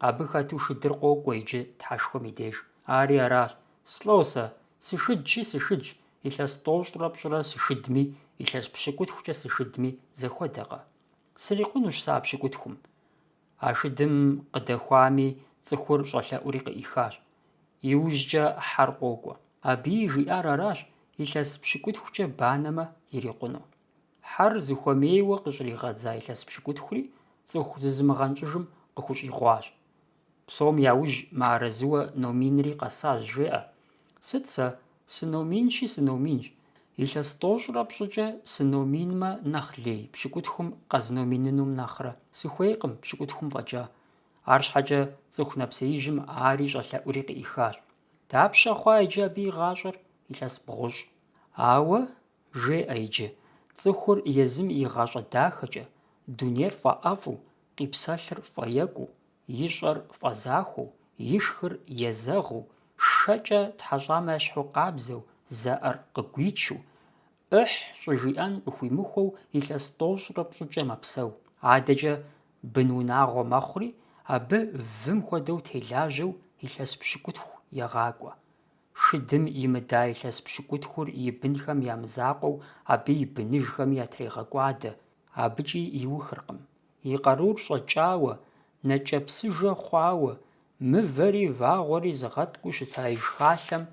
Абы хэту шыдыр къокӏуэ иджы тхьэшхуэм и деж. Ари аращ: «Слӏо сэ, сышыдщи сышыдщ, илъэс тӏощӏрэ пщӏырэ сышыдми, илъэс пщыкӏутхукӏэ сышыдми зэхуэдэкъэ?» Срикъунущ сэ а пщыкӏутхум. А шыдым къыдэхуами, цӏыхур щӏэлъэӏури къыӏихащ. Иужькӏэ хьэр къокӏуэ. Абыи жиӏар аращ: илъэс пщыкӏутхукӏэ банэмэ ирикъуну. Хьэр зыхуэмейуэ къыщӏригъэдза илъэс пщыкӏутхури цӏыху зызымыгъэнщӏыжым къыхущӏигъуащ. Псом яужь мыарэзыуэ номинри къэсащ жеӏэ. Сыт сэ, сыноминщи сыноминщ. Илъэс тӏощӏрэ пщӏыкӏэ сыноминмэ нэхъ лей, пщыкӏутхум къэзноминынум нэхърэ. Сыхуейкъым пщыкӏутхум фӏэкӏа. Арщхьэкӏэ цӏыху нэпсеижьым ари щӏэлъэӏури къыӏихащ. Дапщэ хъуа иджы абы игъащӏэр? Илъэс бгъущӏ. Ауэ жеӏэ иджы, цӏыхур езым и гъащӏэ дахэкӏэ, дунейр фӏэӏэфӏу, къипсэлъыр фӏэекӏуу, ищӏэр фӏэзахуэу, ишхыр езэгъыу, шэкӏэ тхьэщӏам ещхьу къабзэу, зэӏэр къыгуичу, ӏыхь щӏыжиӏэн къыхуимыхуэу илъэс тӏощӏрэ пщӏыкӏэ мэпсэу. Адэкӏэ бын унагъуэ мэхъури, абы вым хуэдэу телажьэу илъэс пщыкӏутху егъакӏуэ. Шыдым имыда илъэс пщыкӏутхур и бынхэм ямызакъуэу, абы и быныжхэми ятрегъэкӏуадэ, абыкӏи иухыркъым. И къарур щӏэкӏауэ, нэкӏэпсыжэ хъуауэ, мывэри вагъуэри зыгъэткӏуу щыта и шхалъэм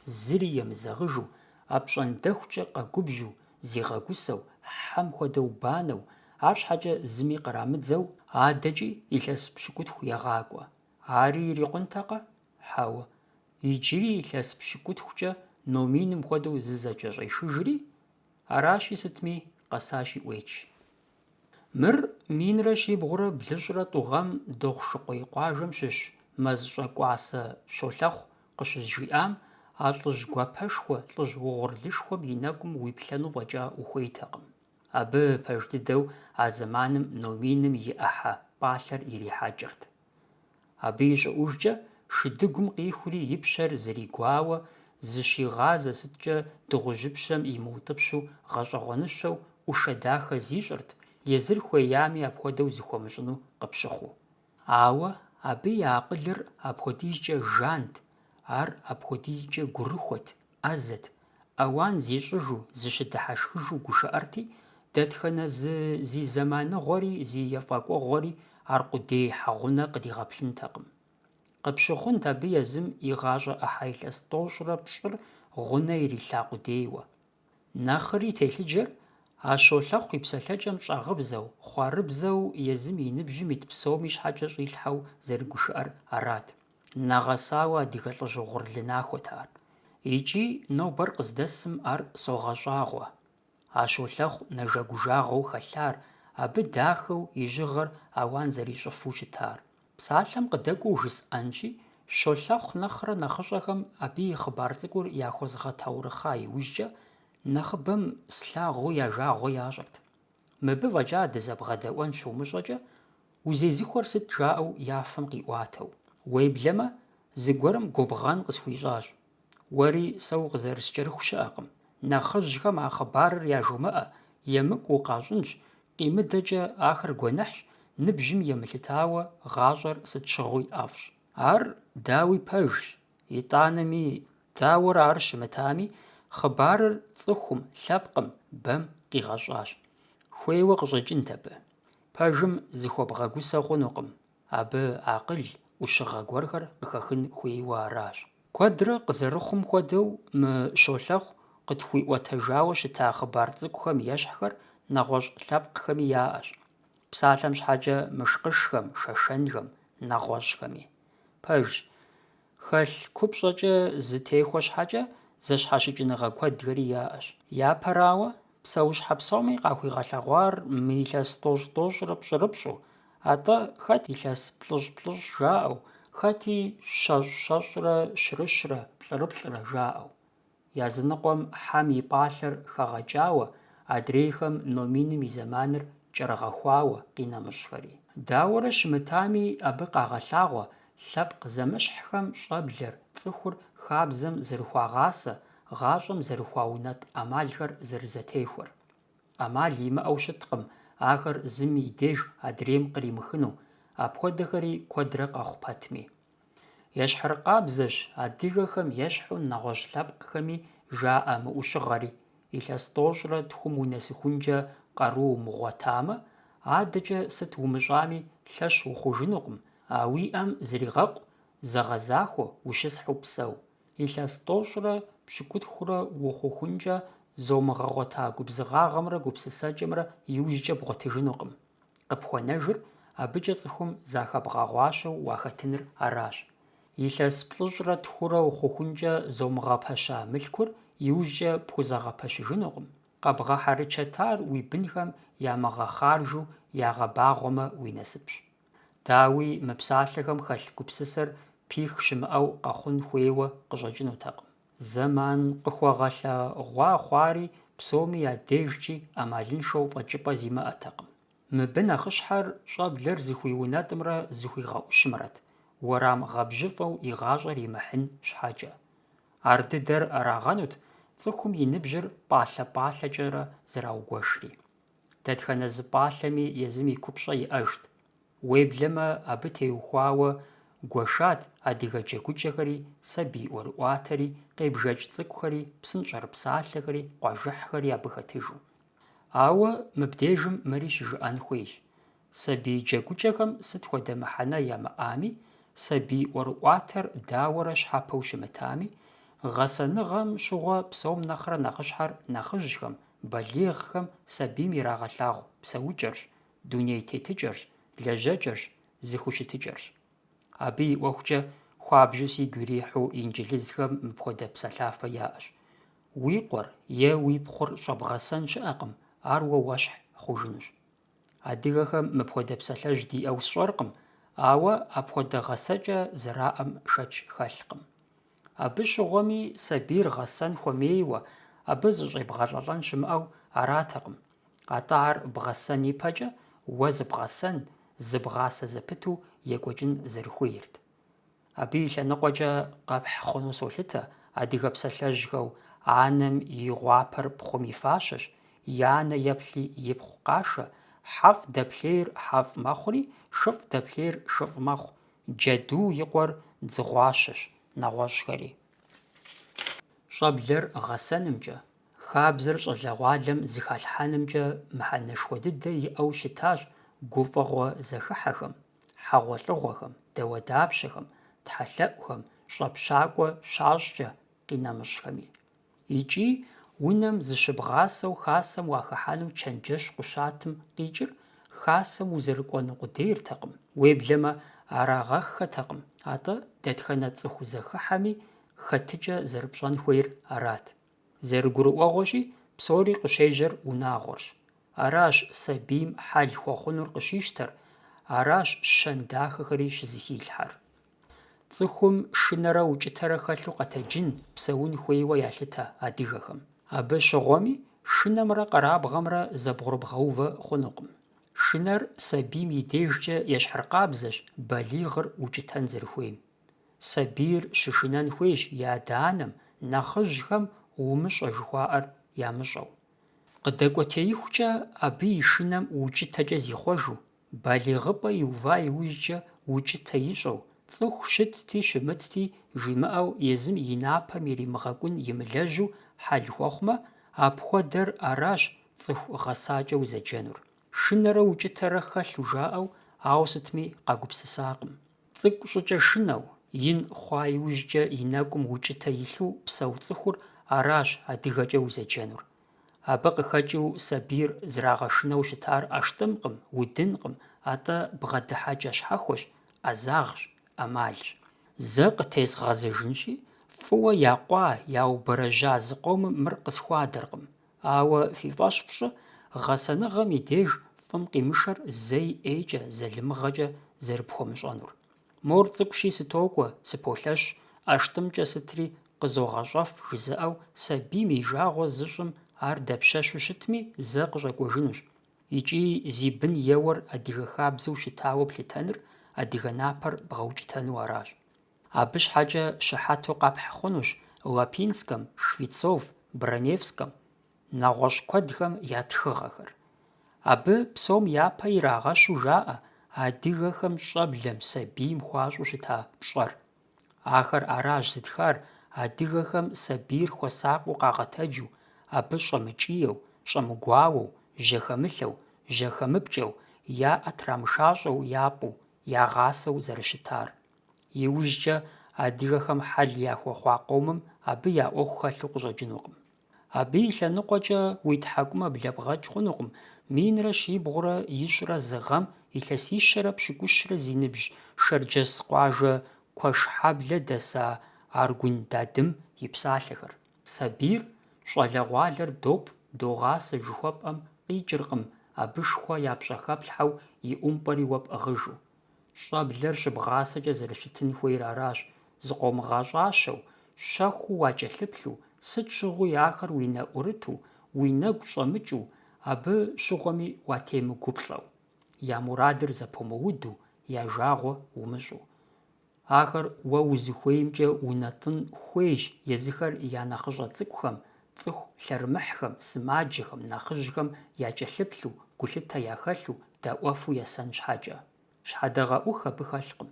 зыри емызэгъыжу, апщӏондэхукӏэ къэгубжьу, зигъэгусэу, хьэм хуэдэу банэу, арщхьэкӏэ зыми кърамыдзэу, адэкӏи илъэс пщыкӏутху егъакӏуэ. Ари ирикъунтэкъэ? Хьэуэ, иджыри илъэс пщыкӏутхукӏэ номиным хуэдэу зызэкӏэщӏешыжри, аращи сытми къэсащ и ӏуеч. Мыр минрэ щибгъурэ блыщӏрэ тӏугъэм дохъу-шыкъуей къуажэм щыщ мэз-щӏэкӏуасэ щолэхъу къыщызжиӏам, а лӏыжь гуапэшхуэ, лӏыжь угъурлышхуэм и нэгум уиплъэну фӏэкӏа ухуейтэкъым. Абы пэж дыдэу а зэманым номиным и ӏыхьэ пӏалъэр ирихьэкӏырт. Абы и щӏыӏужкӏэ шыдыгум къихури и пщэр зэригуауэ, зыщигъазэ сыткӏэ дыгъужьыпщэм имыутӏыпщу гъэщӏэгъуэныщэу ӏушэ дахэ зищӏырт, езыр хуеями апхуэдэу зыхуэмыщӏыну къыпщыхъуу. Ауэ абы и акъылыр апхуэдизкӏэ жант, ар апхуэдизкӏэ гурыхуэт, ӏэзэт, ӏэуан зищӏыжу, зыщыдыхьэшхыжу гушыӏэрти, дэтхэнэ зи зэманыгъуэри зи ефӏэкӏуэгъуэри ар къудей хьэгъунэ къригъэплъынтэкъым. Къыпщыхъунт абы езым и гъащӏэ ӏыхьэ илъэс тӏощӏрэ пщӏыр гъунэ ирилъа къудейуэ. Нэхъри телъыджэр а щолэхъу и псэлъэкӏэм щӏагъыбзэу, хъуарыбзэу езым и ныбжьым ит псоми щхьэкӏэ щӏилъхьэу зэрыгушыӏэр арат. Нэгъэсауэ адыгэ лӏыжь гъурлынахуэт ар. Икӏи нобэр къыздэсым ар согъэщӏагъуэ. А щолэхъу нэжэгужагъуэу хэлъар, абы дахэу и жьыгъэр ауан зэрищӏыфу щытар. Псалъэм къыдэкӏуэу жысӏэнщи, щолэхъу нэхърэ нэхъыщӏэхэм абы и хъыбар цӏыкӏур яхуэзгъэтаурыхъа иужькӏэ, нэхъыбэм слъагъуи яжагъуэ ящӏырт. Мыбы фӏэкӏа дызэбгъэдэӏуэн щыумыщӏэкӏэ, узезыхуэр сыт жаӏэу яфэм къиӏуатэу. Уеблэмэ, зыгуэрым губгъэн къысхуищӏащ. Уэри сэ укъызэрыскӏэрыху щыӏэкъым. Нэхъыжьхэм а хъыбарыр яжумыӏэ, емыкӏуу къащӏынщ, къимыдэкӏэ ахэр гуэныхьщ, ныбжьым емылъытауэ гъащӏэр сыт щыгъуи ӏэфӏщ. Ар дауи пэжщ, итӏанэми дауэрэ ар щымытами, хъыбарыр цӏыхум, лъэпкъым, бэм къигъэщӏащ. Хуейуэ къыщӏэкӏынт абы. Пэжым зыхуэбгъэгусэ хъунукъым. Абы акъыл, ӏущыгъэ гуэрхэр къыхэхын хуейуэ аращ. Куэдрэ къызэрыхъум хуэдэу мы щолэхъу къытхуиӏуэтэжауэ щыта хъыбар цӏыкӏухэм ещхьхэр нэгъуэщӏ лъэпкъхэми яӏэщ. Псалъэм щхьэкӏэ мышкъышхэм, шэшэнхэм, нэгъуэщӏхэми. Пэж, хэлъ купщӏэкӏэ зытехуэ щхьэкӏэ зэщхьэщыкӏыныгъэ куэдхэри яӏэщ. Япэрауэ, псэущхьэ псоми къахуигъэлъэгъуар мыилъэс тӏощӏ-тӏощӏрэ пщӏырыпщӏу, атӏэ хэт илъэс плӏыщӏ-плӏыщӏ жаӏэу, хэти щэщӏ-щэщӏрэ щрыщрэ плӏырыплӏрэ жаӏэу. Языныкъуэм хьэм и пӏалъэр хэгъэкӏауэ, адрейхэм номиным и зэманыр кӏэрыгъэхуауэ къинэмыщӏхэри. Дауэрэ щымытами, абы къагъэлъагъуэ лъэпкъ зэмыщхьхэм щӏэблэр, цӏыхур хабзэм зэрыхуагъасэ, гъащӏэм зэрыхуаунэтӏ ӏэмалхэр зэрызэтехуэр. Ӏэмал имыӏэу щыткъым ахэр зыми и деж адрейм къримыхыну, апхуэдэхэри куэдрэ къэхъу пэтми. Ещхьыркъабзэщ адыгэхэм ещхьу нэгъуэщӏ лъэпкъхэми жаӏэ мыӏущыгъэри. Илъэс тӏощӏрэ тхум унэсыхункӏэ къару умыгъуэтамэ, адэкӏэ сыт умыщӏами лъэщ ухъужынукъым, а уи ӏэм зригъэкъу, зэгъэзахуэ, ущысхьу псэу. Илъэс тӏощӏрэ пщыкӏутхурэ ухъухункӏэ зыумыгъэгъуэта губзыгъагъэмрэ гупсысэкӏэмрэ иужькӏэ бгъуэтыжынукъым. Къыпхуэнэжыр абыкӏэ цӏыхум захэбгъэгъуащэу уахэтыныр аращ. Илъэс плӏыщӏрэ тхурэ ухъухункӏэ зыумыгъэпэща мылъкур иужькӏэ пхузэгъэпэщыжынукъым. Къэбгъэхьэрычэтар уи бынхэм ямыгъэхъаржу ягъэбагъуэмэ уи насыпщ. Дауи мы псалъэхэм хэлъ гупсысэр пих щымыӏэу къэхъун хуейуэ къыщӏэкӏынутэкъым. Зэман къыхуэгъэлъэгъуа хъуари псоми я дежкӏи ӏэмалыншэу фӏэкӏыпӏэ зимыӏэтэкъым. Мыбы нэхъыщхьэр щӏэблэр зыхуиунэтӏымрэ зыхуигъэӏущымрэт, уэрам гъэбжьыфӏэу и гъащӏэр имыхьын щхьэкӏэ. Ар дыдэр арагъэнут цӏыхум и ныбжьыр пӏалъэ-пӏалъэкӏэрэ зэраугуэшри. Дэтхэнэ зы пӏалъэми езым и купщӏэ иӏэжт. Уеблэмэ, абы теухуауэ гуэшат адыгэ джэгукӏэхэри, сабий ӏуэрыӏуатэри, къебжэкӏ цӏыкӏухэри, псынщӏэр псалъэхэри, къуажыхьхэри абы хэтыжу. Ауэ мыбдежым мыри щыжыӏэн хуейщ. Сабий джэгукӏэхэм сыт хуэдэ мыхьэнэ ямыӏами, сабий ӏуэрыӏуатэр дауэрэ щхьэпэу щымытами, гъэсэныгъэм щыгъуэ псом нэхърэ нэхъыщхьэр нэхъыжьхэм, балигъхэм сабийм ирагъэлъагъу псэукӏэрщ, дуней тетыкӏэрщ, лэжьэкӏэрщ, зыхущытыкӏэрщ. Абы и ӏуэхукӏэ хуабжьу сигу ирихьу инджылызхэм мыпхуэдэ псалъафэ яӏэщ. Уи къуэр е уи пхъур щӏэбгъэсэн щыӏэкъым, ар уэ уэщхь хъужынущ. Адыгэхэм мыпхуэдэ псалъэжь диӏэу сщӏэркъым, ауэ апхуэдэ гъэсэкӏэ зэраӏэм шэч хэлъкъым. Абы щыгъуэми сабийр гъэсэн хуэмейуэ, абы зыщӏебгъэлӏэлӏэн щымыӏэу аратэкъым. Атӏэ ар бгъэсэн ипэкӏэ уэ зыбгъэсэн, зыбгъасэ зэпыту екӏуэкӏын зэрыхуейрт. Абы и лъэныкъуэкӏэ къэпхь хъуну солъытэ адыгэ псалъэжьхэу анэм и гъуапэр пхъум и фащэщ, и анэ еплъи ипхъу къашэ, хьэфӏ дэплъейр хьэфӏ мэхъури, шыфӏ дэплъейр шыфӏ мэхъу, джэду и къуэр дзыгъуащэщ, нэгъуэщӏхэри. Щӏэблэр гъэсэнымкӏэ, хабзэр щӏалэгъуалэм зыхалъхьэнымкӏэ мыхьэнэшхуэ дыдэ иӏэу щытащ гуфӏэгъуэ зэхыхьэхэм, хьэгъуэлӏыгъуэхэм, дауэдапщэхэм, тхьэлъэӏухэм, щӏэпщакӏуэ щащӏкӏэ къинэмыщӏхэми. Икӏи унэм зыщыбгъасэу хасэм уахыхьэну чэнджэщ къущатым къикӏыр хасэм узэрыкӏуэну къудейртэкъым. Уеблэмэ арагъэххэтэкъым, атӏэ дэтхэнэ цӏыху зэхыхьэми хэтыкӏэ зэрыпщӏэн хуейр арат. Зэрыгурыӏуэгъуэщи, псори къыщежьэр унагъуэрщ. Аращ сабийм хьэл хуэхъунур къыщищтэр, аращ щэн дахэхэри щызыхилъхьэр. Цӏыхум шынэрэ укӏытэрэ хэлъу къэтэджын, псэун хуейуэ ялъытэ адыгэхэм. Абы щыгъуэми шынэмрэ къэрабгъэмрэ зэбгъурыбгъэувэ хъунукъым. Шынэр сабийм и дежкӏэ ещхьыркъабзэщ, балигъыр укӏытэн зэрыхуейм. Сабийр щышынэн хуейщ и адэ-анэм, нэхъыжьхэм, умыщӏэ жыхуаӏэр ямыщӏэу. Къыдэкӏуэтеихукӏэ абы и шынэм укӏытэкӏэ зихъуэжу, балигъыпӏэ иува иужькӏэ укӏытэ ищӏэу, цӏыху щытти щымытти жимыӏэу езым и напэм иримыгъэкӏун имылэжьу хьэл хуэхъумэ, апхуэдэр аращ цӏыху гъэсакӏэ узэджэнур. Шынэрэ укӏытэрэ хэлъу жаӏэу, ауэ сытми къагупсысакъым. Цӏыкӏу щӏыкӏэ шынэу, ин хъуа иужькӏэ и нэкӏум укӏытэ илъу псэу цӏыхур аращ адыгэкӏэ узэджэнур. Абы къыхэкӏыу сабийр зрагъэшынэу щытар ӏэштӏымкъым, удынкъым, атӏэ бгъэдыхьэкӏэ щхьэхуэщ, ӏэзагъщ, ӏэмалщ. Зэ къытезгъэзэжынщи, фӏыуэ якъуа, яубэрэжьа зы къомым мыр къысхуадэркъым. Ауэ фи фӏэщ фщӏы, гъэсэныгъэм и деж фӏым къимышэр зэи ӏейкӏэ, зэлымыгъэкӏэ зэрыпхуэмыщӏэнур. Мор цӏыкӏущи сытокӏуэ, сыполъэщ, ӏэштӏымкӏэ сытри къызогъэщӏэф жызыӏэу сабийм и жагъуэ зыщӏым ар дэпщэщу щытми, зэ къыщӏэкӏуэжынущ. Икӏи зи бын еуэр адыгэ хабзэу щытауэ плъытэныр адыгэ напэр бгъэукӏытэну аращ. Абы щхьэкӏэ щыхьэту къэпхь хъунущ Лапинскэм, Швецов, Браневскэм, нэгъуэщӏ куэдхэм я тхыгъэхэр. Абы псом япэ ирагъэщу жаӏэ адыгэхэм щӏэблэм, сабийм хуащӏу щыта пщӏэр. Ахэр аращ зытхар адыгэхэм сабийр хуэсакъыу къагъэтэджу, абы щӏэмыкӏийэу, щӏэмыгуауэу, жьэхэмылъэу, жьэхэмыпкӏэу, яӏэ трамышащӏэу япӏу, ягъасэу зэрыщытар. Иужькӏэ адыгэхэм хьэл яхуэхъуа къомым абы я ӏуэху хэлъу къыщӏэкӏынукъым. Абы и лъэныкъуэкӏэ уи тхьэкӏумэ блэбгъэкӏ хъунукъым минрэ щибгъурэ ищӏрэ зы гъэм илъэсищэрэ пщыкӏущрэ зи ныбжь шэрджэс къуажэ куэшхьэблэ дэса Аргун дадым и псалъэхэр. Сабийр щӏалэгъуалэр доп, догъасэ жыхуэпӏэм къикӏыркъым, абы шхуэ япщӏэхэплъхьэу и ӏумпӏэри уэ пӏыгъыжу. Щӏэблэр щыбгъасэкӏэ зэрыщытын хуейр аращ, зыкъомыгъэщӏащэу, щэхуу уакӏэлъыплъу, сыт щыгъуи ахэр уи нэ ӏурыту, уи нэгу щӏэмыкӏыу, абы щыгъуэми уатемыгуплӏэу, я мурадыр зэпумыуду, я жагъуэ умыщӏу. Ахэр уэ узыхуеймкӏэ унэтӏын хуейщ езыхэр я нэхъыщӏэ цӏыкӏухэм, цӏыху лъэрымыхьхэм, сымаджэхэм, нэхъыжьхэм якӏэлъыплъу, гулъытэ яхэлъу, даӏуэфу есэн щхьэкӏэ. Щхьэдэгъэ ӏух абы хэлъкъым.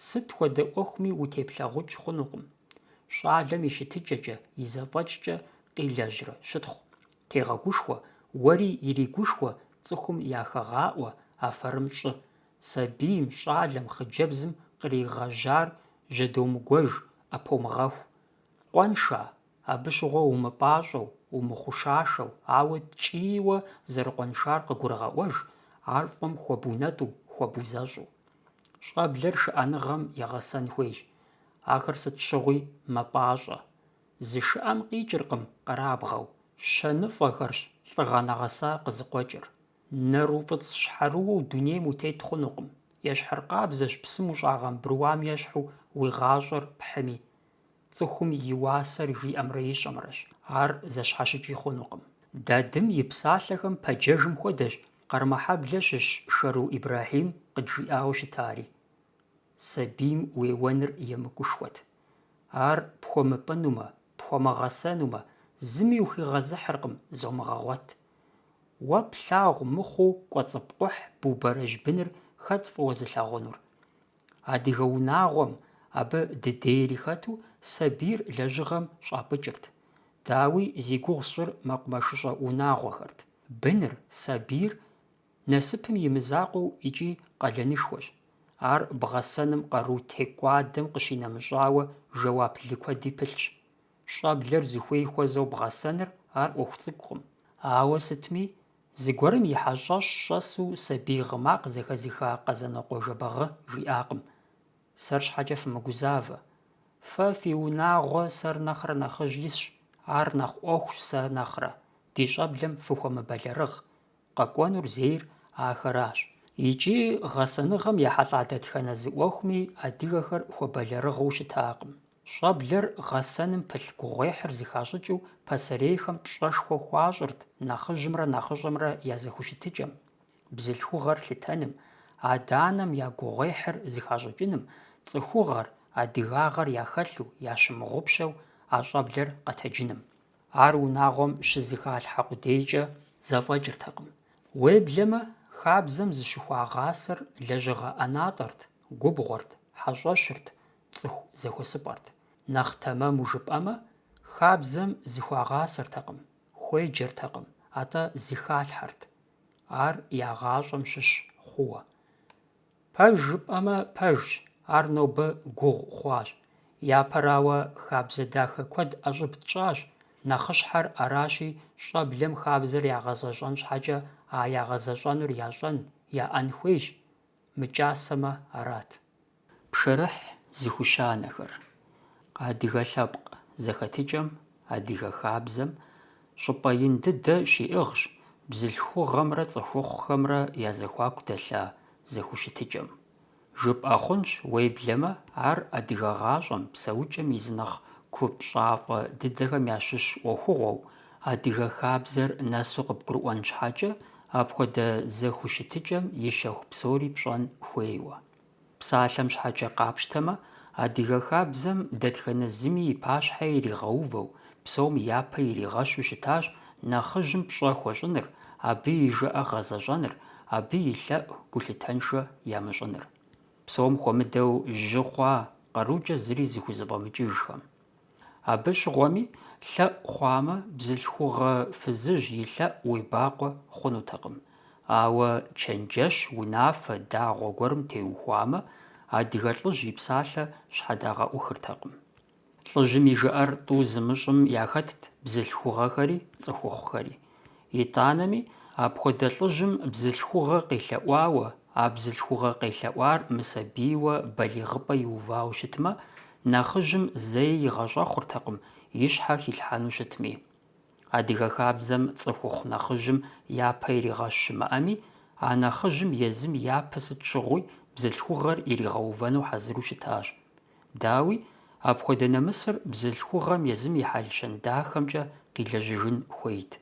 Сыт хуэдэ ӏуэхуми утеплъагъукӏ хъунукъым. Щӏалэм и щытыкӏэкӏэ, и зэфӏэкӏкӏэ къилэжьрэ щытхъу. Тегъэгушхуэ, уэри иригушхуэ цӏыхум яхэгъаӏуэ, афэрым щӏы. Сабийм, щӏалэм, хъыджэбзым къригъэжьар жьэдомыгуэж, ӏэпомыгъэху. Къуэнша, абы щыгъуэ умыпӏащӏэу, умыхъушашэу, ауэ ткӏийуэ зэрыкъуэншар къыгурыгъэӏуэж, ар фӏым хуэбунэтӏу, хуэбузэщӏу. Щӏэблэр шыӏэныгъэм егъэсэн хуейщ. Ахэр сыт щыгъуи мэпӏащӏэ. Зы шыӏэм къикӏыркъым къэрабгъэу, щэныфӏэхэрщ лӏыгъэ нэгъэса къызыкъуэкӏыр. Нэру фӏыцӏ щхьэрыуэу дунейм утет хъунукъым. Ещхьыркъабзэщ псым ущӏагъэмбырууам ещхьу уи гъащӏэр пхьыми. Цӏыхум и уасэр жиӏэмрэ ищӏэмрэщ. Ар зэщхьэщыкӏи хъунукъым. Дадым и псалъэхэм пэджэжым хуэдэщ къармэхьэблэ щыщ Шэру Ибрахьим къыджиӏауэ щытари. Сабийм уеуэныр емыкӏушхуэт. Ар пхуэмыпӏынумэ, пхуэмыгъэсэнумэ, зыми ухуигъэзыхьыркъым, зомыгъэгъуэт. Уэ плъагъу мыхъуу кӏуэцӏыпкъухь бубэрэжь быныр хэт фӏыуэ зылъагъунур? Адыгэ унагъуэм, абы дыдейри хэту, сабийр лэжьыгъэм щӏапӏыкӏырт. Дауи зи гугъу сщӏыр мэкъумэшыщӏэ унагъуэхэрт. Быныр, сабийр насыпым и мызакъуэу икӏи къалэнышхуэщ. Ар бгъэсэным къару текӏуадэм къыщинэмыщӏауэ жэуап лы куэди пылъщ. Щӏэблэр зыхуей хуэзэу бгъэсэныр ар ӏуэху цӏыкӏукъым. Ауэ сытми, зыгуэрым и хьэщӏэщ щӏэсу сабий гъымакъ зэхэзыха Къэзэныкъуэ-Жэбагъы жиӏакъым. Сэр щхьэкӏэ фымыгузавэ. Фэ фи унагъуэ сэр нэхърэ нэхъыжь исщ, ар нэхъ ӏуэхущ сэ нэхърэ. Ди щӏэблэм фыхуэмыбэлэрыгъ. Къэкӏуэнур зейр ахэращ. Икӏи гъэсэныгъэм ехьэлӏа дэтхэнэ зы ӏуэхуми адыгэхэр хуэбэлэрыгъыу щытакъым. Щӏэблэр гъэсэным пылъ гугъуехьыр зыхащӏыкӏыу пасэрейхэм пщӏэшхуэ хуащӏырт нэхъыжьымрэ нэхъыщӏэмрэ я зэхущытыкӏэм, бзылъхугъэр лъытэным, адэ-анэм я гугъуехьыр зыхащӏыкӏыным, цӏыхугъэр, адыгагъэр яхэлъу, ящымыгъупщэу а щӏэблэр къэтэджыным. ар унагъуэм щызыхалъхьэ къудейкӀэ зэфӀэкӀыртэкъым. Уеблэмэ, хабзэм зыщыхуагъасэр лэжьыгъэ ӀэнатӀэрт, губгъуэрт, хьэщӀэщырт, цӀыху зэхуэсыпӀэрт. Нэхъ тэмэму жыпӀэмэ, хабзэм зыхуагъасэртэкъым, хуеджэртэкъым, атӀэ зыхалъхьэрт. Ар ягъащӀэм щыщ хъууэ. Пэж жыпӀэмэ, пэжщ, ар нобэ гугъу хъуащ. Япэрауэ хабзэ дахэ куэд ӀэщӀыб тщӀащ. Нэхъыщхьэр аращи, щӀэблэм хабзэр ягъэзэщӀэн щхьэкӀэ а ягъэзэщӀэнур ящӀэн, яӀэн хуейщ. МыкӀасэмэ арат. Пшэрыхь зыхущанэхэр. Адыгэ лъэпкъ зэхэтыкӀэм, адыгэ хабзэм щӀыпӀэ ин дыдэ щиӀыгъщ бзылъхугъэмрэ цӀыхухъухэмрэ я зэхуаку дэлъа зэхущытыкӀэм. ЖыпӀэ хъунщ, уеблэмэ, ар адыгэ гъащӀэм, псэукӀэм и зы нэхъ купщӀафӀэ дыдэхэм ящыщ Ӏуэхугъуэу, адыгэ хабзэр нэсу къыпкӀурыӀуэн щхьэкӀэ, апхуэдэ зэхущытыкӀэм и щэху псори пщӀэн хуейуэ. Псалъэм щхьэкӀэ къапщтэмэ, адыгэ хабзэм дэтхэнэ зыми и пащхьэ иригъэувэу, псом япэ иригъэщу щытащ нэхъыжьым пщӀэ хуэщӀыныр, абы и жыӀэ гъэзэщӀэныр, абы и лъэӀу гулъытэншэ ямыщӀыныр. Псом хуэмыдэу жьы хъуа къарукӀэ зыри зыхузэфӀэмыкӀыжхэм. Абы щыгъуэми, лъэӀу хъуамэ, бзылъхугъэ фызыжь и лъэӀу уи бакъуэ хъунутэкъым. Ауэ чэнджэщ, унафэ, дагъуэ гуэрым теухуамэ, адыгэ лӀыжь и псалъэ щхьэдагъэӀухыртэкъым. ЛӀыжьым и жыӀэр тӀу зымыщӀым яхэтт бзылъхугъэхэри цӀыхухъухэри. ИтӀанэми, апхуэдэ лӀыжьым бзылъхугъэ къелъэӀуауэ, а бзылъхугъэ къелъэӀуар мысабийуэ балигъыпӀэ иувауэ щытмэ, нэхъыжьым зэи игъэщӀэхъуртэкъым, и щхьэ хилъхьэну щытми. Адыгэ хабзэм цӀыхухъу нэхъыжьым япэ иригъэщ щымыӀэми, а нэхъыжьым езым япэ сыт щыгъуи бзылъхугъэр иригъэувэну хьэзыру щытащ. Дауи, апхуэдэ нэмысыр бзылъхугъэм езым и хьэлщэн дахэмкӀэ къилэжьыжын хуейт.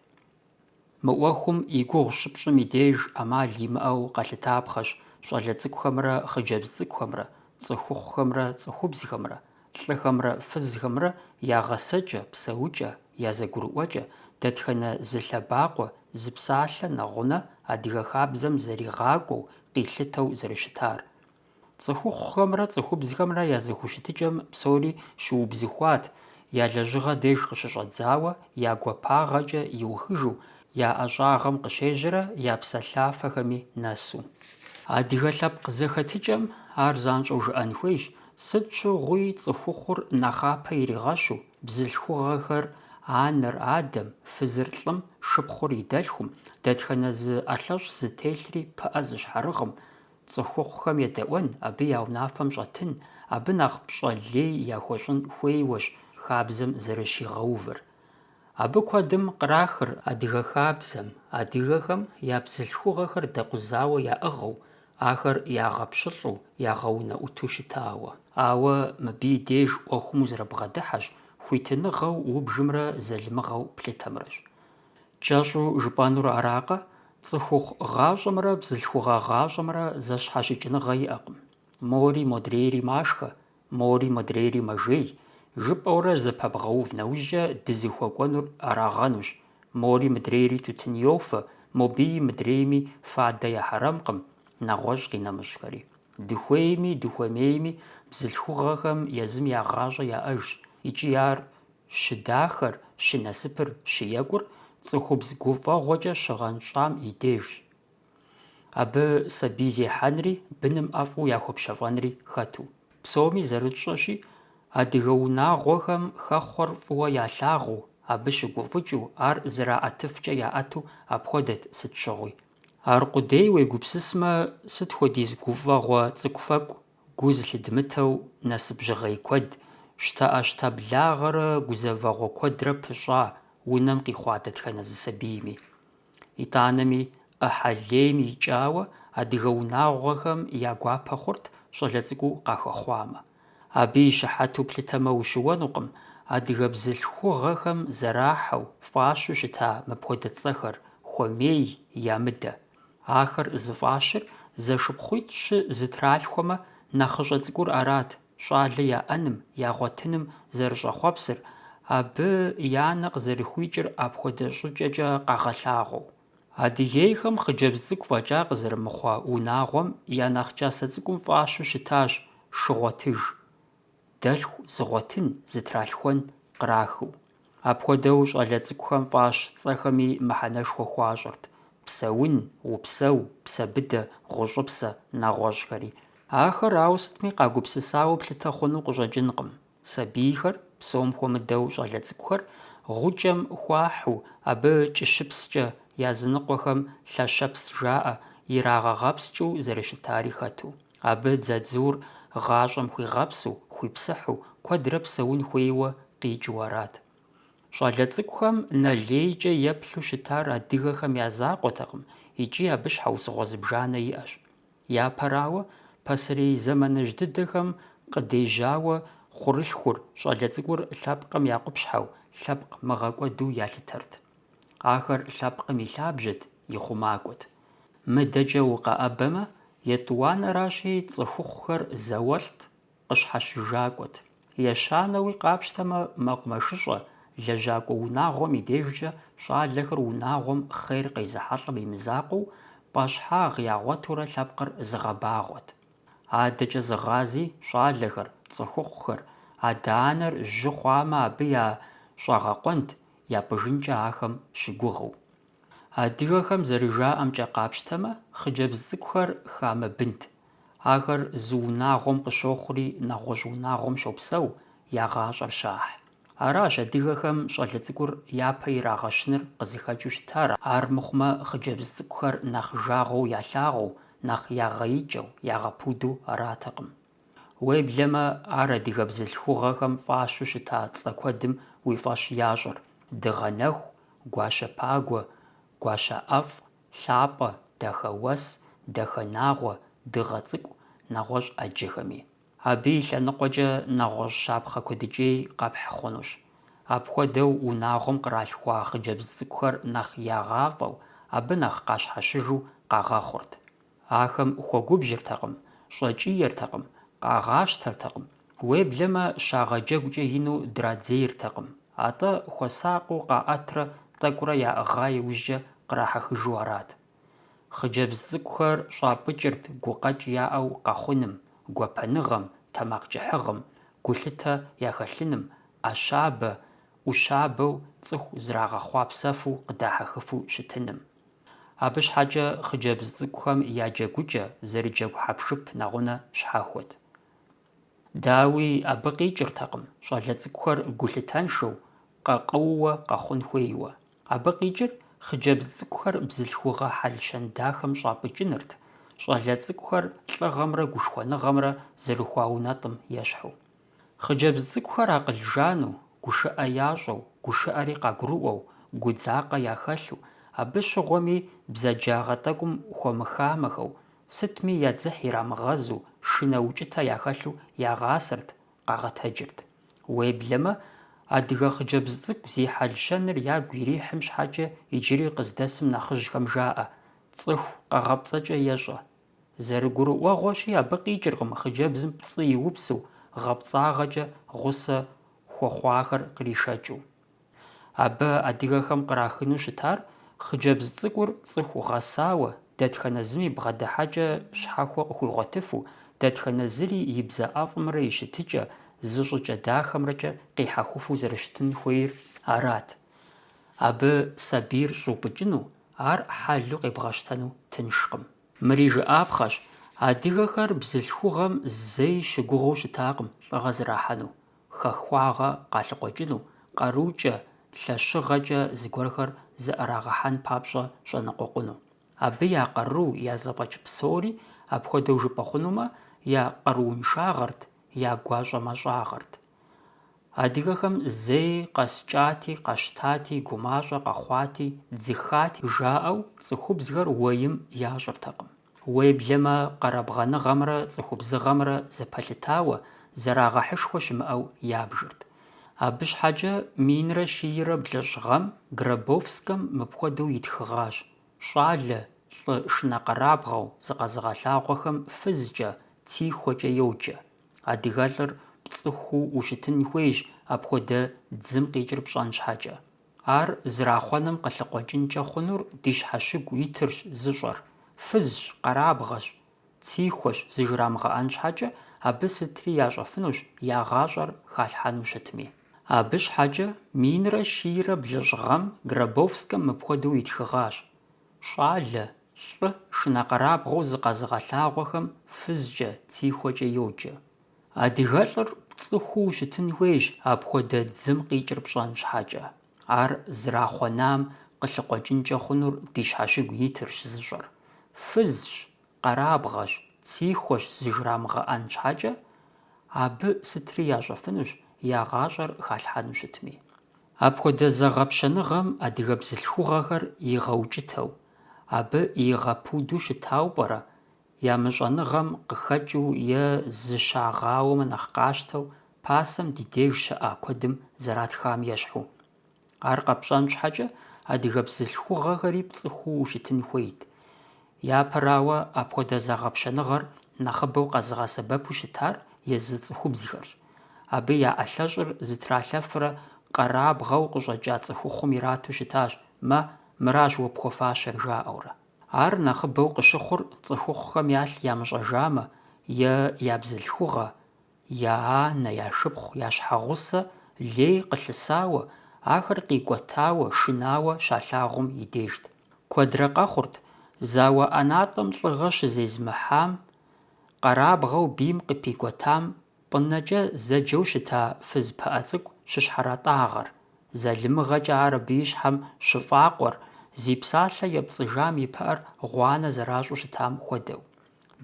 Мы Ӏуэхум и гугъу щыпщӀым и деж Ӏэмал имыӀэу къэлъытапхъэщ щӀалэ цӀыкӀухэмрэ хъыджэбз цӀыкӀухэмрэ, цӀыхухъухэмрэ цӀыхубзхэмрэ, лӀыхэмрэ фызхэмрэ ягъэсэкӀэ, псэукӀэ, язэгурыӀуэкӀэ дэтхэнэ зы лъэбакъуэ, зы псалъэ нэгъунэ адыгэ хабзэм зэригъакӀуэу, къилъытэу зэрыщытар. ЦӀыхухъухэмрэ цӀыхубзхэмрэ я зэхущытыкӀэм псори щыубзыхуат, я лэжьыгъэ деж къыщыщӀэдзауэ, я гуапагъэкӀэ иухыжу, я ӀэщӀагъэм къыщежьэрэ, я псэлъафэхэми нэсу. Адыгэ лъэпкъ зэхэтыкӀэм ар занщӀэу жыӀэн хуейщ, сыт щыгъуи цӀыхухъур нэхъапэ иригъэщу, бзылъхугъэхэр анэр адэм, фызыр лӀым, шыпхъур и дэлъхум, дэтхэнэ зы ӀэлъэщӀ зытелъри пыӀэ зыщхьэрыгъым, цӀыхухъухэм едэӀуэн, абы я унафэм щӀэтын, абы нэхъ пщӀэ лей яхуэщӀын хуейуэщ хабзэм зэрыщигъэувыр. Абы куэдым кърахыр адыгэ хабзэм, адыгэхэм я бзылъхугъэхэр дэкъузауэ яӀыгъыу, ахэр ягъэпщылӀу, ягъэунэӀуту щытауэ. Ауэ мыбы и деж Ӏуэхум узэрыбгъэдыхьэщ, хуитыныгъэу убжымрэ зэлымыгъэу плъытэмрэщ. КӀэщӀу жыпӀэнур аракъэ, цӀыхухъу гъащӀэмрэ бзылъхугъэ гъащӀэмрэ зэщхьэщыкӀыныгъэ иӀэкъым. Мори модрейри машхэ, мори модрейри мэжей. ЖыпӀэурэ зэпэбгъэув нэужькӀэ дызыхуэкӀуэнур арагъэнущ. Мори мыдрейри тутын йофэ, мобий мыдрейми фадэ яхьэрэмкъым, нэгъуэщӀ къинэмыщӀхэри. Дыхуейми дыхуэмейми бзылъхугъэхэм езым я гъащӀэ яӀэжщ, икӀи ар щыдахэр, щынасыпыр, щыекӀур цӀыхубз гуфӀэгъуэкӀэ щыгъэнщӀам и дежщ. Абы сабий зехьэнри, быным ӀэфӀу яхуэпщэфӀэнри хэту. Псоми зэрытщӀэщи, адыгэ унагъуэхэм хэхъуэр фӀыуэ ялъагъуу, абы щыгуфӀыкӀыу, ар зэраӀэтыфкӀэ яӀэту апхуэдэт сыт щыгъуи. Аркъудей уегупсысмэ, сыт хуэдиз гуфӀэгъуэ цӀыкӀуфэкӀу, гу зылъыдмытэу насып жьыгъей куэд, щтэӀэщтэблагъэрэ гузэвэгъуэ куэдрэ пыщӀа унэм къихъуа дэтхэнэ зы сабийми. ИтӀанэми, Ӏыхьэлейм икӀауэ адыгэ унагъуэхэм я гуапэ хъурт щӀалэ цӀыкӀуу къахэхъуамэ. Абы и щыхьэту плъытэмэ ущыуэнукъым, адыгэ бзылъхугъэхэм зэрахьэу, фӀащу щыта мыпхуэдэ цӀэхэр – хуэмей, ямыдэ. Ахэр зыфӀащыр зэшыпхъуитӀ-щы зытралъхуэмэ, нэхъыщӀэ цӀыкӀур арат, щӀалэ яӀэным, ягъуэтыным зэрыщӀэхъуэпсыр, абы и анэ къызэрыхуикӀыр апхуэдэ щӀыкӀэкӀэ къагъэлъагъуэу. Адыгейхэм хъыджэбз цӀыкӀу фӀэкӀа къызэрымыхъуа унагъуэм я нэхъ кӀасэ цӀыкӀум фӀащу щытащ шыгъуэтыж. Дэлъху зыгъуэтын, зытралъхуэн кърахыу. Апхуэдэу щӀалэ цӀыкӀухэм фӀащ цӀэхэми мыхьэнэшхуэ хуащӀырт: псэун, упсэу, псэбыдэ, гъущӀыпсэ, нэгъуэщӀхэри. Ахэр ауэ сытми къагупсысауэ плъытэ хъуну къыщӀэкӀынкъым. Сабийхэр, псом хуэмыдэу щӀалэ цӀыкӀухэр, гъукӀэм хуахьу, абы кӀыщыпскӀэ языныкъуэхэм лъэщэпс жаӀэ, ирагъэгъэпскӀыу зэрыщытари хэту. Абы дзадзур гъащӀэм хуигъэпсу, хуипсыхьу, куэдрэ псэун хуейуэ къикӀыу арат. ЩӀалэ цӀыкӀухэм нэлейкӀэ еплъу щытар адыгэхэм я закъуэтэкъым икӀи абы щхьэусыгъуэ зыбжанэ иӀэщ. Япэрауэ, пасэрей зэманыжь дыдэхэм къыдежьауэ хъурылъхур щӀалэ цӀыкӀур лъэпкъым якъупщхьэу, лъэпкъ мыгъэ кӀуэду ялъытэрт. Ахэр лъэпкъым и лъабжьэт, и хъумакӀуэт. МыдэкӀэ укъэӀэбэмэ, етӀуанэращи цӀыхухъухэр зауэлӀт, къыщхьэщыжакӀуэт. Ещанэуи къапщтэмэ, мэкъумэшыщӀэ, лэжьакӀуэ унагъуэм и дежкӀэ щӀалэхэр унагъуэм хъер къезыхьэлӀэм и мызакъуэу, пӀащхьагъ ягъуэтурэ лъэпкъыр зыгъэбагъуэт. АдэкӀэ зыгъази щӀалэхэр, цӀыхухъухэр, адэ-анэр жьы хъуамэ, абы я щӀагъэкъуэнт, япӀыжынкӀэ ахэм щыгугъыу. Адыгэхэм зэрыжаӀэмкӀэ къапщтэмэ, хъыджэбз цӀыкӀухэр хамэ бынт. Ахэр зы унагъуэм къыщохъури нэгъуэщӀ унагъуэм щопсэу, ягъащӀэр щахь. Аращ адыгэхэм щӀалэ цӀыкӀур япэ ирагъэщыныр къызыхэкӀыу щытар. Ар мыхъумэ, хъыджэбз цӀыкӀухэр нэхъ жагъуэу ялъагъуу, нэхъ ягъэикӀэу, ягъэпуду аратэкъым. Уеблэмэ, ар адыгэ бзылъхугъэхэм фӀащу щыта цӀэ куэдым уи фӀэщ ящӀыр: дыгъэнэху, гуащэпагуэ, гуащэӀэфӀ, лъапӀэ, дахэуэс, дахэнагъуэ, дыгъэцӀыкӀу, нэгъуэщӀ Ӏэджэхэми. Абы и лъэныкъуэкӀэ нэгъуэщӀ щапхъэ куэдыкӀей къэпхь хъунущ. Апхуэдэу унагъуэм къралъхуа хъыджэбз цӀыкӀухэр нэхъ ягъафӀэу, абы нэхъ къащхьэщыжу къагъэхъурт. Ахэм хуэгубжьыртэкъым, щӀэкӀиертэкъым, къагъащтэртэкъым. Уеблэмэ, щагъэджэгукӀэ ину драдзейртэкъым. АтӀэ хуэсакъыу къаӀэтрэ тӀэкӀурэ яӀыгъа иужькӀэ кърахьэхыжу арат. Хъыджэбз цӀыкӀухэр щӀапӀыкӀырт гукъэкӀ яӀэу къэхъуным, гуапэныгъэм, тэмакъ кӀыхьыгъым, гулъытэ яхэлъыным, Ӏэщабэ, Ӏущабэу цӀыху зрагъэхъуа псэфу къыдахьэхыфу щытыным. Абы щхьэкӀэ хъыджэбз цӀыкӀухэм я джэгукӀэ, зэрыджэгу хьэпшып нэгъунэ щхьэхуэт. Дауи абы къикӀыртэкъым, щӀалэ цӀыкӀухэр гулъытэншэу, къэкъыууэ къэхъун хуейуэ. Абы къикӀыр хъыджэбз цӀыкӀухэр бзылъхугъэ хьэл-щэн дахэм щӀапӀыкӀынырт, щӀалэ цӀыкӀухэр лӀыгъэмрэ гушхуэныгъэмрэ зэрыхуа унэтӀым ещхьу. Хъыджэбз цӀыкӀухэр акъыл жану, гушыӀэ ящӀэу, гушыӀэри къагурыӀуэу, гудзакъэ яхэлъу, абы щыгъуэми бзаджагъэ тӀэкӀум хуэмыхамэхэу, сытми я дзыхь ирамыгъэзу, шынэ укӀытэ яхэлъу ягъасэрт, къагъэтэджырт. Уеблэмэ, адыгэ хъыджэбз цӀыкӀу зи хьэл-щэныр ягу ирихьым щхьэкӀэ иджыри къыздэсым нэхъыжьхэм жаӀэ: цӀыху къэгъэпцӀэкӀэ ещӀэ. ЗэрыгурыӀуэгъуэщи, абы къикӀыркъым хъыджэбзым пцӀы иупсу, гъэпцӀагъэкӀэ гъусэ хуэхъуахэр къришэкӀыу. Абы адыгэхэм кърахыну щытар хъыджэбз цӀыкӀур цӀыху гъэсауэ, дэтхэнэ зыми бгъэдыхьэкӀэ щхьэхуэ къыхуигъуэтыфу, дэтхэнэ зыри и бзэ ӀэфӀымрэ и щытыкӀэ, зы щӀыкӀэ дахэмрэкӀэ къихьэхуфу зэрыщытын хуейр арат. Абы сабийр щӀыупӀыкӀыну, ар хьэлу къебгъэщтэну тыншкъым. Мыри жыӀапхъэщ, адыгэхэр бзылъхугъэм зэи щыгугъыу щытакъым лӀыгъэ зрахьэну, хэхуагъэ къалъыкъуэкӀыну, къарукӀэ, лъэщыгъэкӀэ зыгуэрхэр зыӀэрагъэхьэн папщӀэ щӀэныкъуэкъуну. Абы я къару, я зэфӀэкӀ псори апхуэдэу жыпӀэ хъунумэ, я къарууншагъэрт, я гуащӀэмэщӀагъэрт. Адыгэхэм зэи къэскӀати, къэщтати, гумащӀэ къэхъуати, дзыхати жаӀэу цӀыхубзхэр уэим ящӀыртэкъым. Уеблэмэ, къэрабгъэныгъэмрэ цӀыхубзыгъэмрэ зэпэлъытауэ, зэрагъэхьышхуэ щымыӀэу ябжырт. Абы щхьэкӀэ минрэ щийрэ блэщӀ гъэм Грабовскэм мыпхуэдэу и тхыгъащ: щӀалэ, лӀы шынэкъэрабгъэу зыкъэзыгъэлъагъуэхэм фызкӀэ, тихуэкӀэ йоджэ. АдыгэлӀыр пцӏыхуу ущытын хуейщ апхуэдэ дзым къикӏыр пщӏэн щхьэкӏэ. Ар зрахъуэным къылъыкъуэкӏынкӏэ хъунур ди щхьэщыгу итырщ зыщӏэр, фызщ, къэрабгъэщ, цихуэщ зыжрамыгъэӏэн щхьэкӏэ абы сытри ящӏэфынущ ягъащӏэр халъхьэну щытми. Абы щхьэкӏэ минрэ щийрэ блыщӏ гъэм Гробовскэм мыпхуэдэу и тхыгъащ. Щӏалэ, лӏы шынэкъэрабгъэу зыкъэзыгъэлъагъуэхэм фызкӏэ, цихуэкӏэ йоджэ. Адыгэлӏыр пцӏыхуу ущытын хуейщ апхуэдэ дзым къикӏыр пщӏэн щхьэкӏэ. Ар зрахъуэнам къылъыкъуэкӏынкӏэ хъунур ди щхьэщыгу итырщ зыщӏэр, фызщ, къэрабгъэщ, цихуэщ зыжрамыгъэӏэн щхьэкӏэ абы сытри ящӏэфынущ ягъащӏэр халъхьэну щытми. Апхуэдэ зэгъэпщэныгъэм адыгэ бзылъхугъэхэр игъэукӏытэу, абы игъэпуду щытауэ пӏэрэ, ямыщӏэныгъэм къыхэкӏыу е зыщагъауэмэ нэхъ къащтэу пасэм ди деж щыӏа куэдым зэратхам ещхьу. Ар къэпщӏэн щхьэкӏэ адыгэ бзылъхугъэхэри пцӏыхуу ущытын хуейт. Япэрауэ апхуэдэ зэгъэпщэныгъэр нэхъыбэу къэзыгъэсэбэпу щытар езы цӏыхубзхэрщ. Абы я ӏэлъэщӏыр зытралъэфрэ къэрабгъэу къыщӏэкӏа цӏыхухъум ирату щытащ мыращ уэ пхуэфащэр жаӏэурэ. Ар нэхъыбэу къыщыхъур цӏыхухъухэм ялъ ямыщӏэжамэ, е я бзылъхугъэ, я анэ, я шыпхъу, я щхьэгъусэ лей къылъысауэ, ахэр къикӏуэтауэ, шынауэ щалъагъум и дежт. Куэдрэ къэхъурт зауэ ӏэнатӏэм лӏыгъэ щызезмыхьам, къэрабгъэу бийм къыпикӏуэтам пӏынэкӏэ зэджэу щыта фыз пыӏэ цӏыкӏу щыщхьэратӏагъэр, залымыгъэкӏэ ар абы и щхьэм щыфӏакъуэр, зи псалъэ епцӏыжам и пыӏэр гъуанэ зэращӏу щытам хуэдэу.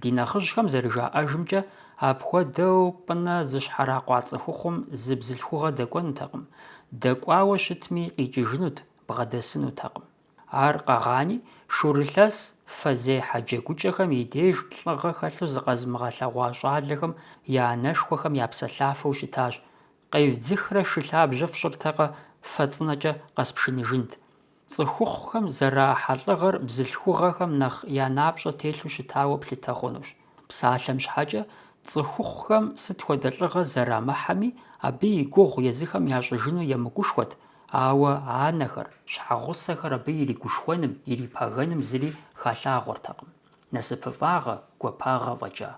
Ди нэхъыжьхэм зэрыжаӏэжымкӏэ, апхуэдэу пӏынэ зыщхьэракъуа цӏыхухъум зы бзылъхугъэ дэкӏуэнутэкъым, дэкӏуауэ щытми къикӏыжынут, бгъэдэсынутэкъым. Ар къэгъани, шурылъэс фэзехьэ джэгукӏэхэм и деж лӏыгъэ хэлъу зыкъэзмыгъэлъэгъуа щӏалэхэм я анэшхуэхэм япсэлъафэу щытащ. Къевдзыхрэ шы лъабжьэ фщӏыртэкъэ, фэ цӏынэкӏэ къэспшыныжынт. Цӏыхухъухэм зэрахьэ лӏыгъэр бзылъхугъэхэм нэхъ я напщӏэ телъу щытауэ плъытэ хъунущ. Псалъэм щхьэкӏэ цӏыхухъухэм сыт хуэдэ лӏыгъэ зэрамыхьэми, абы и гугъу езыхэм ящӏыжыну емыкӏушхуэт, ауэ анэхэр, щхьэгъусэхэр абы иригушхуэным, ирипэгэным зыри халъагъуэртэкъым. Насыпыфӏагъэ, гуапагъэ фӏэкӏа.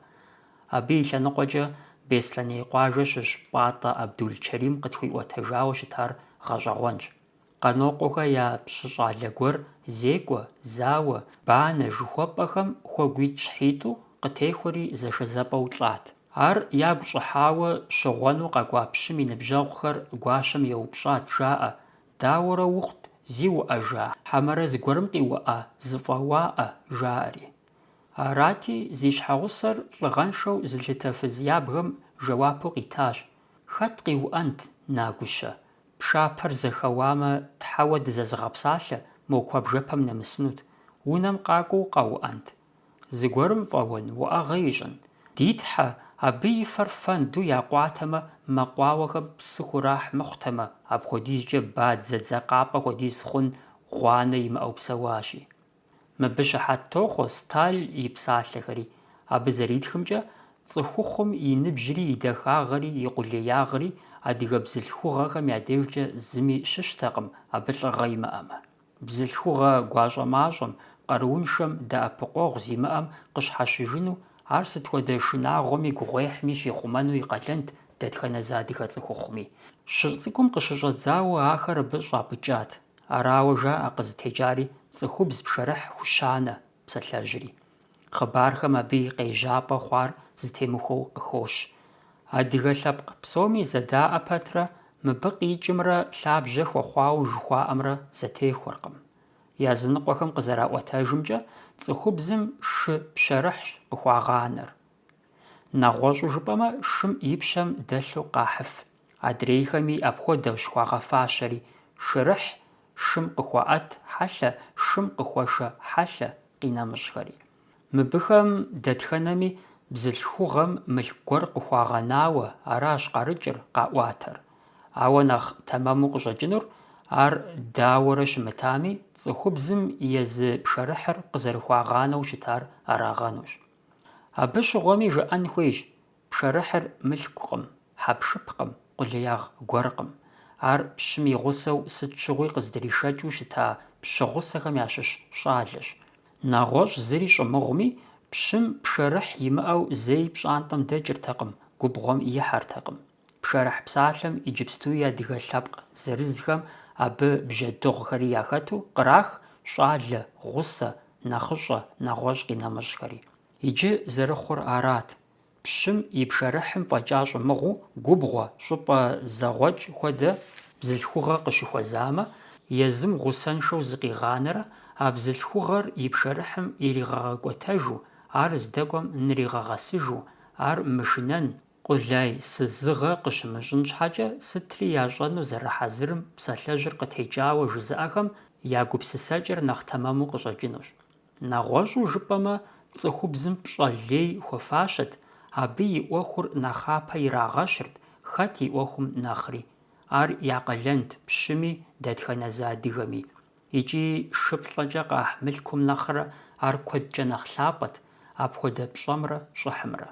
Абы и лъэныкъуэкӏэ Беслъэней къуажэ щыщ ПӀатӀэ Абдул-Черим къытхуиӏуэтэжауэ щытар гъэщӏэгъуэнщ. Къанокъуэхэ я пщы щӏалэ гуэр зекӏуэ, зауэ, банэ жыхуэпӏэхэм хуэгуитӏ щхьитӏу къытехуэри зэшэзэпӏэу тлӏат. Ар ягу щӏыхьауэ щыгъуэну къэкӏуа пщым и ныбжьэгъухэр гуащэм еупщӏат, жаӏэ: «Дауэрэ ухъут, зи уӏэжа, хьэмэрэ зыгуэрым къиуӏа, зыфӏэуаӏэ», жаӏэри. Арати, зи щхьэгъусэр лӏыгъэншэу зылъытэ фыз ябгэм жэуапу къитащ: «Хэт къиуӏэнт, Нагущэ? Пшапэр зэхэуамэ, тхьэуэ дызэзыгъэпсалъэ, мо куэбжэпэм нэмысынут. Унэм къакӏуэу къэуӏэнт? Зыгуэрым фӏэуэн, уӏэгъэ ищӏын? Дитхьэ, абы и фэр фэнду якъуатэмэ, мэкъуауэхэм псы хурахь мыхъутэмэ, апхуэдизкӏэ бадзэ дзакъапӏэ хуэдиз хъун, гъуанэ имыӏэупсэуащи». Мыбы щыхьэт тохъуэ Сталь и псалъэхэри. Абы зэритхымкӏэ, цӏыхухъум и ныбжьри и дахагъэри и къулеягъри адыгэ бзылъхугъэхэм я дежкӏэ зыми щыщтэкъым, абы лӏыгъэ имыӏэмэ. Бзылъхугъэ гуащӏэ-мащӏэм, къарууншэм дэӏэпыкъуэгъу зимыӏэм къыщхьэщыжыну, ар сыт хуэдэ шынагъуэми гугъуехьми щихъумэну и къалэнт дэтхэнэ зы адыгэ цӏыхухъуми. Щыр цӏыкӏум къыщыщӏэдзауэ ахэр абы щӏапӏыкӏат. Арауэ жаӏэ къызытекӏари цӏыхубз пшэрыхь хущанэ, псалъэжьри. Хъыбархэм абы и къежьапӏэ хъуар зытемыхуэу къыхощ. Адыгэ лъэпкъ псоми зэдаӏэ пэтрэ, мыбы къикӏымрэ лъабжьэ хуэхъуауэ жыхуаӏэмрэ зэтехуэркъым. Языныкъуэхэм къызэраӏуэтэжымкӏэ, цӏыхубзым шы пщэрыхьщ къыхуагъанэр. Нэгъуэщӏу жыпӏэмэ, шым и пщэм дэлъу къахьыф. Адрейхэми апхуэдэущ хуагъэфащэри: шырыхь, шым къыхуаӏэт хьэлъэ, шым къыхуэшэ хьэлъэ, къинэмыщӏхэри. Мыбыхэм дэтхэнэми бзылъхугъэм мылъку гуэр къыхуагъэнауэ, аращ къарыкӏыр, къаӏуатэр. Ауэ нэхъ тэмэму къыщӏэкӏынур, ар дауэрэ щымытами, цӏыхубзым езы пшэрыхьыр къызэрыхуагъанэу щытар арагъэнущ. Абы щыгъуэми жыӏэн хуейщ: пшэрыхьыр мылъкукъым, хьэпшыпкъым, къулеягъ гуэркъым. Ар пщым и гъусэу сыт щыгъуи къыздришэкӀыу щыта пщыгъусэхэм ящыщ щӀалэщ. НэгъуэщӀ зыри щӀымыгъуми, пщым пшэрыхь имыӀэу зэи пщӀантӀэм дэкӀыртэкъым, губгъуэм ихьэртэкъым. Пшэрыхь псалъэм иджыпстуи адыгэ лъэпкъ зырызхэм абы бжьэдыгъухэри яхэту кърах щӀалэ, гъусэ, нэхъыщӀэ, нэгъуэщӀ къинэмыщӀхэри. Иджы зэрыхъур арат. Пщым и пшэрыхьым фӀэкӀа щӀымыгъуу, губгъуэ, щӀыпӀэ зэгъуэкӀ хуэдэ бзылъхугъэ къыщыхуэзамэ, езым гъусэншэу зыкъигъанэрэ, а бзылъхугъэр и пшэрыхьым иригъэгъэкӀуэтэжу, ар здэкӀуэм ныригъэгъэсыжу, ар мышынэн, къулей сызыгъэ къыщымыщӀын щхьэкӀэ сытри ящӀэну зэрыхьэзырым псалъэжьыр къытекӀауэ жызыӀэхэм я гупсысэкӀэр нэхъ тэмэму къыщӀэкӀынущ. НэгъуэщӀу жыпӀэмэ, цӀыхубзым пщӀэ лей хуэфащэт, абы и Ӏуэхур нэхъапэ ирагъэщырт, хэт и Ӏуэхум нэхъри. Ар я къалэнт пщыми, дэтхэнэ зы адыгэми. ИкӀи шыплӀэкӀэ къахь мылъкум нэхърэ ар куэдкӀэ нэхъ лъапӀэт, апхуэдэ пщӀэмрэ щӀыхьымрэ.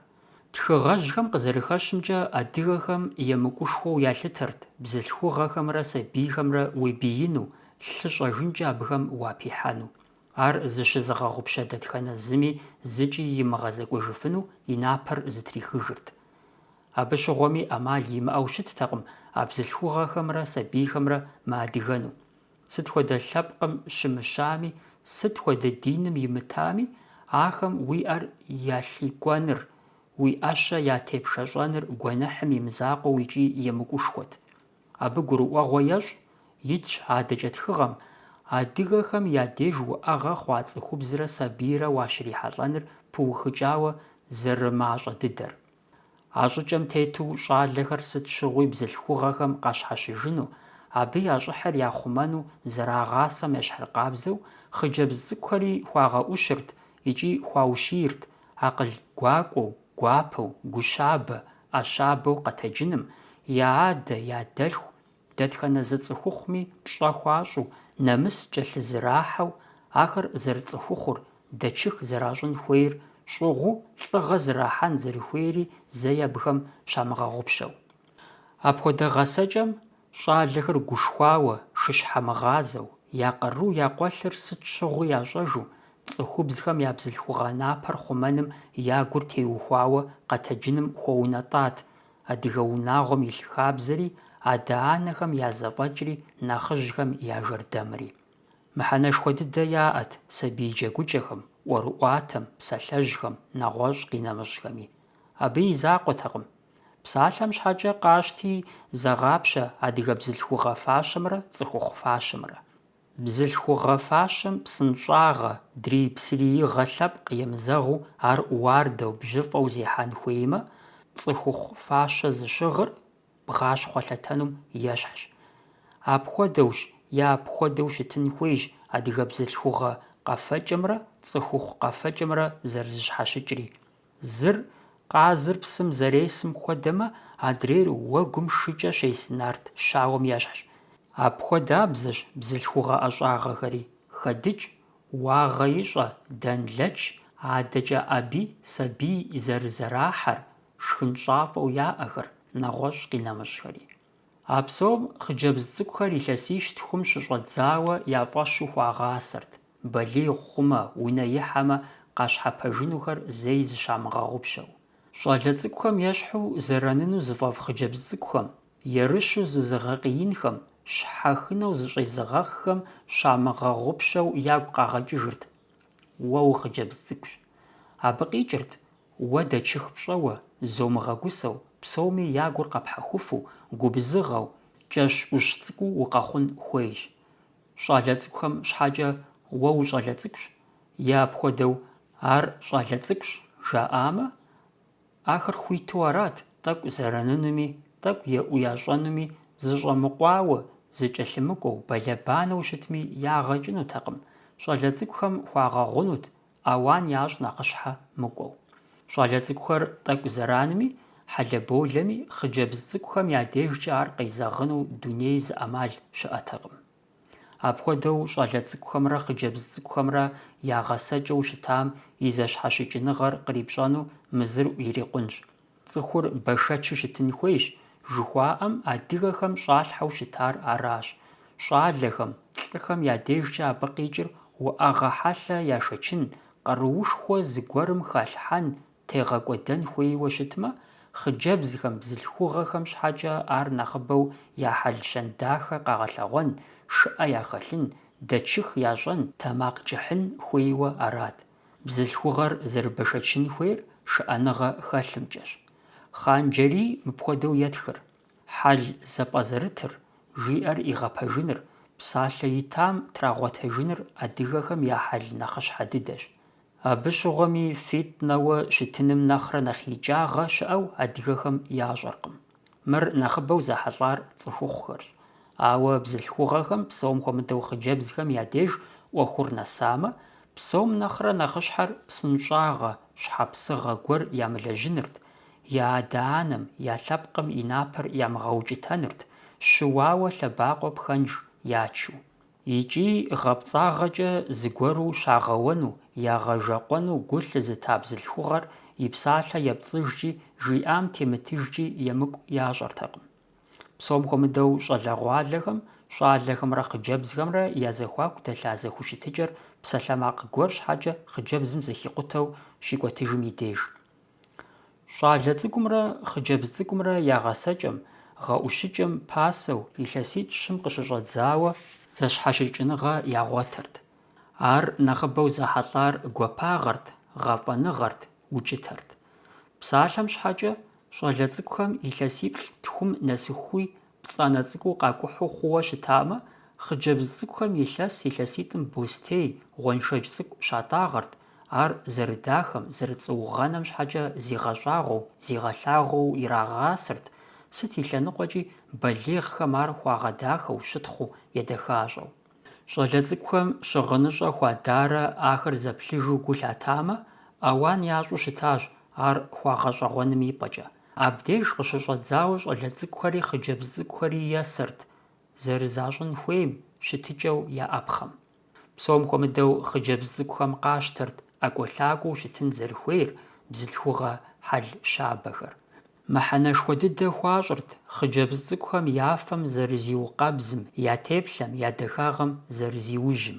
Тхыгъэжьхэм къызэрыхэщымкӀэ адыгэхэм емыкӀушхуэу ялъытэрт бзылъхугъэхэмрэ сабийхэмрэ уебиину, лъы щӀэжынкӀэ абыхэм уапихьэну. Ар зыщызыгъэгъупщэ дэтхэнэ зыми зыкӀи имыгъэзэкӀуэжыфыну и напэр зытрихыжырт. Абы щыгъуэми Ӏэмал имыӀэу щыттэкъым а бзылъхугъэхэмрэ сабийхэмрэ мыадыгэну. Сыт хуэдэ лъэпкъым щымыщами, сыт хуэдэ диным имытами, ахэм уи Ӏэр ялъикӀуэныр, уи Ӏэщэ ятепшэщӀэныр гуэныхьым и мызакъуэу икӀи емыкӀушхуэт. Абы гурыӀуэгъуэ ещӀ, итщ адэкӀэ тхыгъэм, адыгэхэм я деж уӀэгъэ хъуа цӀыхубзрэ сабийрэ уащрихьэлӀэныр пыухыкӀауэ зэрымащӀэ дыдэр. А щӀыкӀэм тету щӀалэхэр сыт щыгъуи бзылъхугъэхэм къащхьэщыжыну, абы я щӀыхьыр яхъумэну зэрагъасэм ещхьыркъабзэу, хъыджэбз цӀыкӀухэри хуагъэӀущырт икӀи хуаущийрт акъыл гуакӀуэу, гуапэу, гущабэ, Ӏэщабэу къэтэджыным, я адэ, я дэлъху, дэтхэнэ зы цӀыхухъуми пщӀэ хуащӀу, нэмыс кӀэлъызырахьэу, ахэр зэрыцӀыхухъур, дэчых зэращӀын хуейр, щӀыгъуу лӀыгъэ зырахьэн зэрыхуейри зэи абыхэм щамыгъэгъупщэу. Апхуэдэ гъэсэкӀэм щӀалэхэр гушхуауэ, шыщхьэмыгъазэу, я къару я къуэлъыр сыт щыгъуи ящӀэжу, цӀыхубзхэм я бзылъхугъэ напэр хъумэным я гур теухуауэ къэтэджыным хуэунэтӀат, адыгэ унагъуэм илъ хабзэри, адэ-анэхэм я зэфӀэкӀри, нэхъыжьхэм я жэрдэмри. Мыхьэнэшхуэ дыдэ яӀэт сабий джэгукӀэхэм, ӀуэрыӀуатэм, псалъэжьхэм, нэгъуэщӀ къинэмыщӀхэми. Абы и закъуэтэкъым. Псалъэм щхьэкӀэ къащти, зэгъапщэ адыгэ бзылъхугъэ фащэмрэ цӀыхухъу фащэмрэ. Бзылъхугъэ фащэм псынщӀагъэ, дрей-псыриигъэ лъэпкъ емызэгъуу ар уардэу, бжьыфӀэу зехьэн хуеймэ, цӀыхухъу фащэ зыщыгъыр бгъащхъуэ лъэтэнум ещхьщ. Апхуэдэущ е апхуэдэу щытын хуейщ адыгэ бзылъхугъэ къэфэкӀымрэ цӀыхухъу къэфэкӀымрэ зэрызыщхьэщыкӀри. Зыр къазыр псым зэресым хуэдэмэ, адрейр уэгум шыкӀэ щесын арт щауэм ещхьщ. Апхуэдабзэщ бзылъхугъэ ӀэщӀагъэхэри: хэдыкӀ, уагъэ ищӀэ, дэнлэч, адэкӀэ Ӏэби сабий зэрызэрахьэр, шхынщӀафӀэу яӀэхэр, нэгъуэщӀ къинэмыщӀхэри. А псом хъыджэбз цӀыкӀухэр илъэсищ тхум щыщӀэдзауэ я фӀэщу хуагъасэрт. Балигъ хъумэ, унэ ихьэмэ, къащхьэпэжынухэр зэи зыщамыгъэгъупщэу. ЩӀалэ цӀыкӀухэм ещхьу зэраныну зыфӀэфӀ хъыджэбз цӀыкӀухэм, ерыщу зызыгъэкъиинхэм, щхьэхынэу зыщӀезыгъэххэм щамыгъэгъупщэу ягу къагъэкӀыжырт. Уэ ухъыджэбз цӀыкӀущ. Абы къикӀырт: уэ дэчых пщӀэуэ, зумыгъэгусэу, псоми я гур къэпхьэхуфу, губзыгъэу, кӀэщӀ-Ӏущ цӀыкӀуу укъэхъун хуейщ. ЩӀалэ цӀыкӀухэм щхьэкӀэ уэ ущӀалэ цӀыкӀущ, е апхуэдэу ар щӀалэ цӀыкӀущ жаӀамэ, ахэр хуиту арат тӀэкӀу зэранынуми, тӀэкӀу еӀу ящӀэнуми, зыщӀэмыкъуауэ, зыкӀэлъымыкӀуэу, бэлэбанэу щытми ягъэкӀынутэкъым, щӀалэ цӀыкӀухэм хуагъэгъунут, Ӏэуан ящӀ нэхъыщхьэ мыкӀуэу. ЩӀалэ цӀыкӀухэр тӀэкӀу зэранми, хьэлэболэми, хъыджэбз цӀыкӀухэм я дежкӀэ ар къезэгъыну дуней зы Ӏэмал щыӀэтэкъым. Апхуэдэу щӀалэ цӀыкӀухэмрэ хъыджэбз цӀыкӀухэмрэ ягъэсэкӀэу щытам и зэщхьэщыкӀыныгъэр кърипщӀэну мызыр ирикъунщ. ЦӀыхур бэшэчу щытын хуейщ, жыхуаӀэм адыгэхэм щӀалъхьэу щытар аращ. ЩӀалэхэм, лӀыхэм я дежкӀэ абы къикӀыр уӀэгъэ хьэлъэ яшэчын, къарууушхуэ зыгуэрым хэлъхьэн, тегъэкӀуэдэн хуейуэ щытмэ, хъыджэбзхэм, бзылъхугъэхэм щхьэкӀэ ар нэхъыбэу я хьэлщэн дахэ къагъэлъэгъуэн, шыӀэ яхэлъын, дэчых ящӀэн, тэмакъ кӀыхьын хуейуэ арат. Бзылъхугъэр зэрыбэшэчын хуейр шыӀэныгъэ хэлъымкӀэщ. Хъанджэри мыпхуэдэу етхыр. Хьэл зэпӀэзэрытыр, жиӀэр игъэпэжыныр, псалъэ итам трагъуэтэжыныр адыгэхэм я хьэл нэхъыщхьэ дыдэщ. Абы щыгъуэми фитӀ-нэуэ щытыным нэхърэ нэхъ икӀагъэ щыӀэу адыгэхэм ящӀэркъым. Мыр нэхъыбэу зэхьэлӀар цӀыхухъухэрщ. Ауэ бзылъхугъэхэм псом хуэмыдэу хъыджэбзхэм я деж Ӏуэхур нэсамэ, псом нэхърэ нэхъыщхьэр псынщӀагъэ, щхьэпсыгъэ гуэр ямылэжьынырт, я адэ-анэм, я лъэпкъым и напэр ямыгъэукӀытэнырт, щыуауэ лъэбакъуэ пхэнж ячу. ИкӀи гъэпцӀагъэкӀэ зыгуэру щагъэуэну, ягъэжэкъуэну гу лъызыта бзылъхугъэр и псалъэ епцӀыжкӀи, жиӀам темытыжкӀи емыкӀу ящӀэртэкъым. Псом хуэмыдэу щӀалэгъуалэхэм, щӀалэхэмрэ хъыджэбзхэмрэ я зэхуаку дэлъа зэхущытыкӀэр псалъэмакъ гуэр щхьэкӀэ хъыджэбзым зыхикъутэу щикӀуэтыжым и деж. Щӏалэ цӏыкӏумрэ хъыджэбз цӏыкӏумрэ я гъэсэкӏэм, гъэӏущыкӏэм пасэу, илъэситӏ щым къыщыщӏэдзауэ зэщхьэщыкӏыныгъэ ягъуэтырт. Ар нэхъыбэу зэхьэлӏар гуапагъэрт, гъэфӏэныгъэрт, укӏытэрт. Псалъэм щхьэкӏэ щӏалэ цӏыкӏухэм илъэсиплӏ тхум нэсыхуи пцӏанэ цӏыкӏуу къакӏухьу хъууэ щытамэ, хъыджэбз цӏыкӏухэм илъэситӏым бостей, гъуэншэдж цӏыкӏу щатӏагъэрт, ар зэрыдахэм, зэрыцӏыугъэнэм щхьэкӏэ зигъэщӏагъуэу, зигъэлъагъуэу ирагъасэрт, сыт и лъэныкъуэкӏи балигъхэм ар хуагъэдахэу, щытхъуу, едэхащӏэу. Щӏалэ цӏыкӏухэм щыгъыныщӏэ хуадарэ ахэр зэплъыжу гу лъатамэ, ӏэуан ящӏу щытащ, ар хуагъэщӏэгъуэным ипӏэкӏэ. Абдеж къыщыщӏэдзауэ щӏалэ цӏыкӏухэри хъыджэбз цӏыкӏухэри есэрт, зэрызащӏын хуейм, щытыкӏэу яӏэпхъэм. Псом хуэмыдэу хъыджэбз цӏыкӏухэм къащтэрт ӏэкӏуэлъакӏуэу щытын зэрыхуейр, бзылъхугъэ хьэл щабэхэр. Мыхьэнэшхуэ дыдэ хуащӏырт хъыджэбз цӏыкӏухэм я фэм зэрызиукъэбзым, я теплъэм, я дахагъэм зэрызиужьым.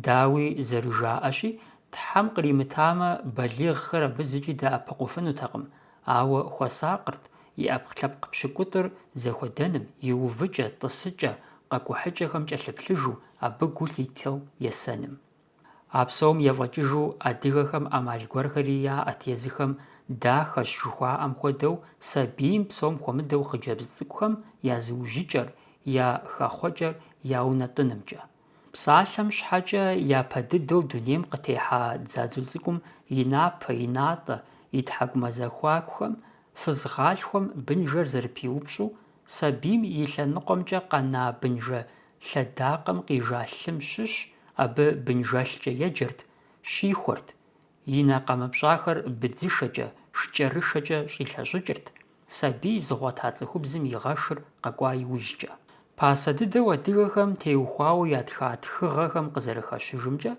Дауи зэрыжаӏэщи, Тхьэм къримытамэ, балигъхэр абы зыкӏи дэӏэпыкъуфынутэкъым, ауэ хуэсакъырт и ӏэпкълъэпкъ пщыкӏутӏыр зэхуэдэным, и увыкӏэ, тӏысыкӏэ, къэкӏухьыкӏэхэм кӏэлъыплъыжу, абы гу лъитэу есэным. А псом ефӏэкӏыжу адыгэхэм ӏэмал гуэрхэри яӏэт езыхэм дахэщ жыхуаӏэм хуэдэу сабийм псом хуэмыдэу хъыджэбз цӏыкӏухэм я зыужьыкӏэр, я хэхъуэкӏэр яунэтӏынымкӏэ. Псалъэм щхьэкӏэ япэ дыдэу дунейм къытехьа дзадзул цӏыкӏум и напэ, и натӏэ, и тхьэкӏумэ зэхуакухэм, фызгъалъхуэм бынжэр зэрыпиупщӏу, сабийм и лъэныкъуэмкӏэ къэна бынжэ лъэдакъэм къижа лъым щыщ, абы бынжэлъкӏэ еджэрт, щихуэрт, и нэ къэмыпщӏахэр быдзышэкӏэ, шкӏэрышэкӏэ щӏилъэщӏыкӏырт, сабий зыгъуэта цӏыхубзым и гъэшыр къэкӏуа иужькӏэ. Пасэ дыдэу адыгэхэм теухуауэ ятха тхыгъэхэм къызэрыхэщыжымкӏэ,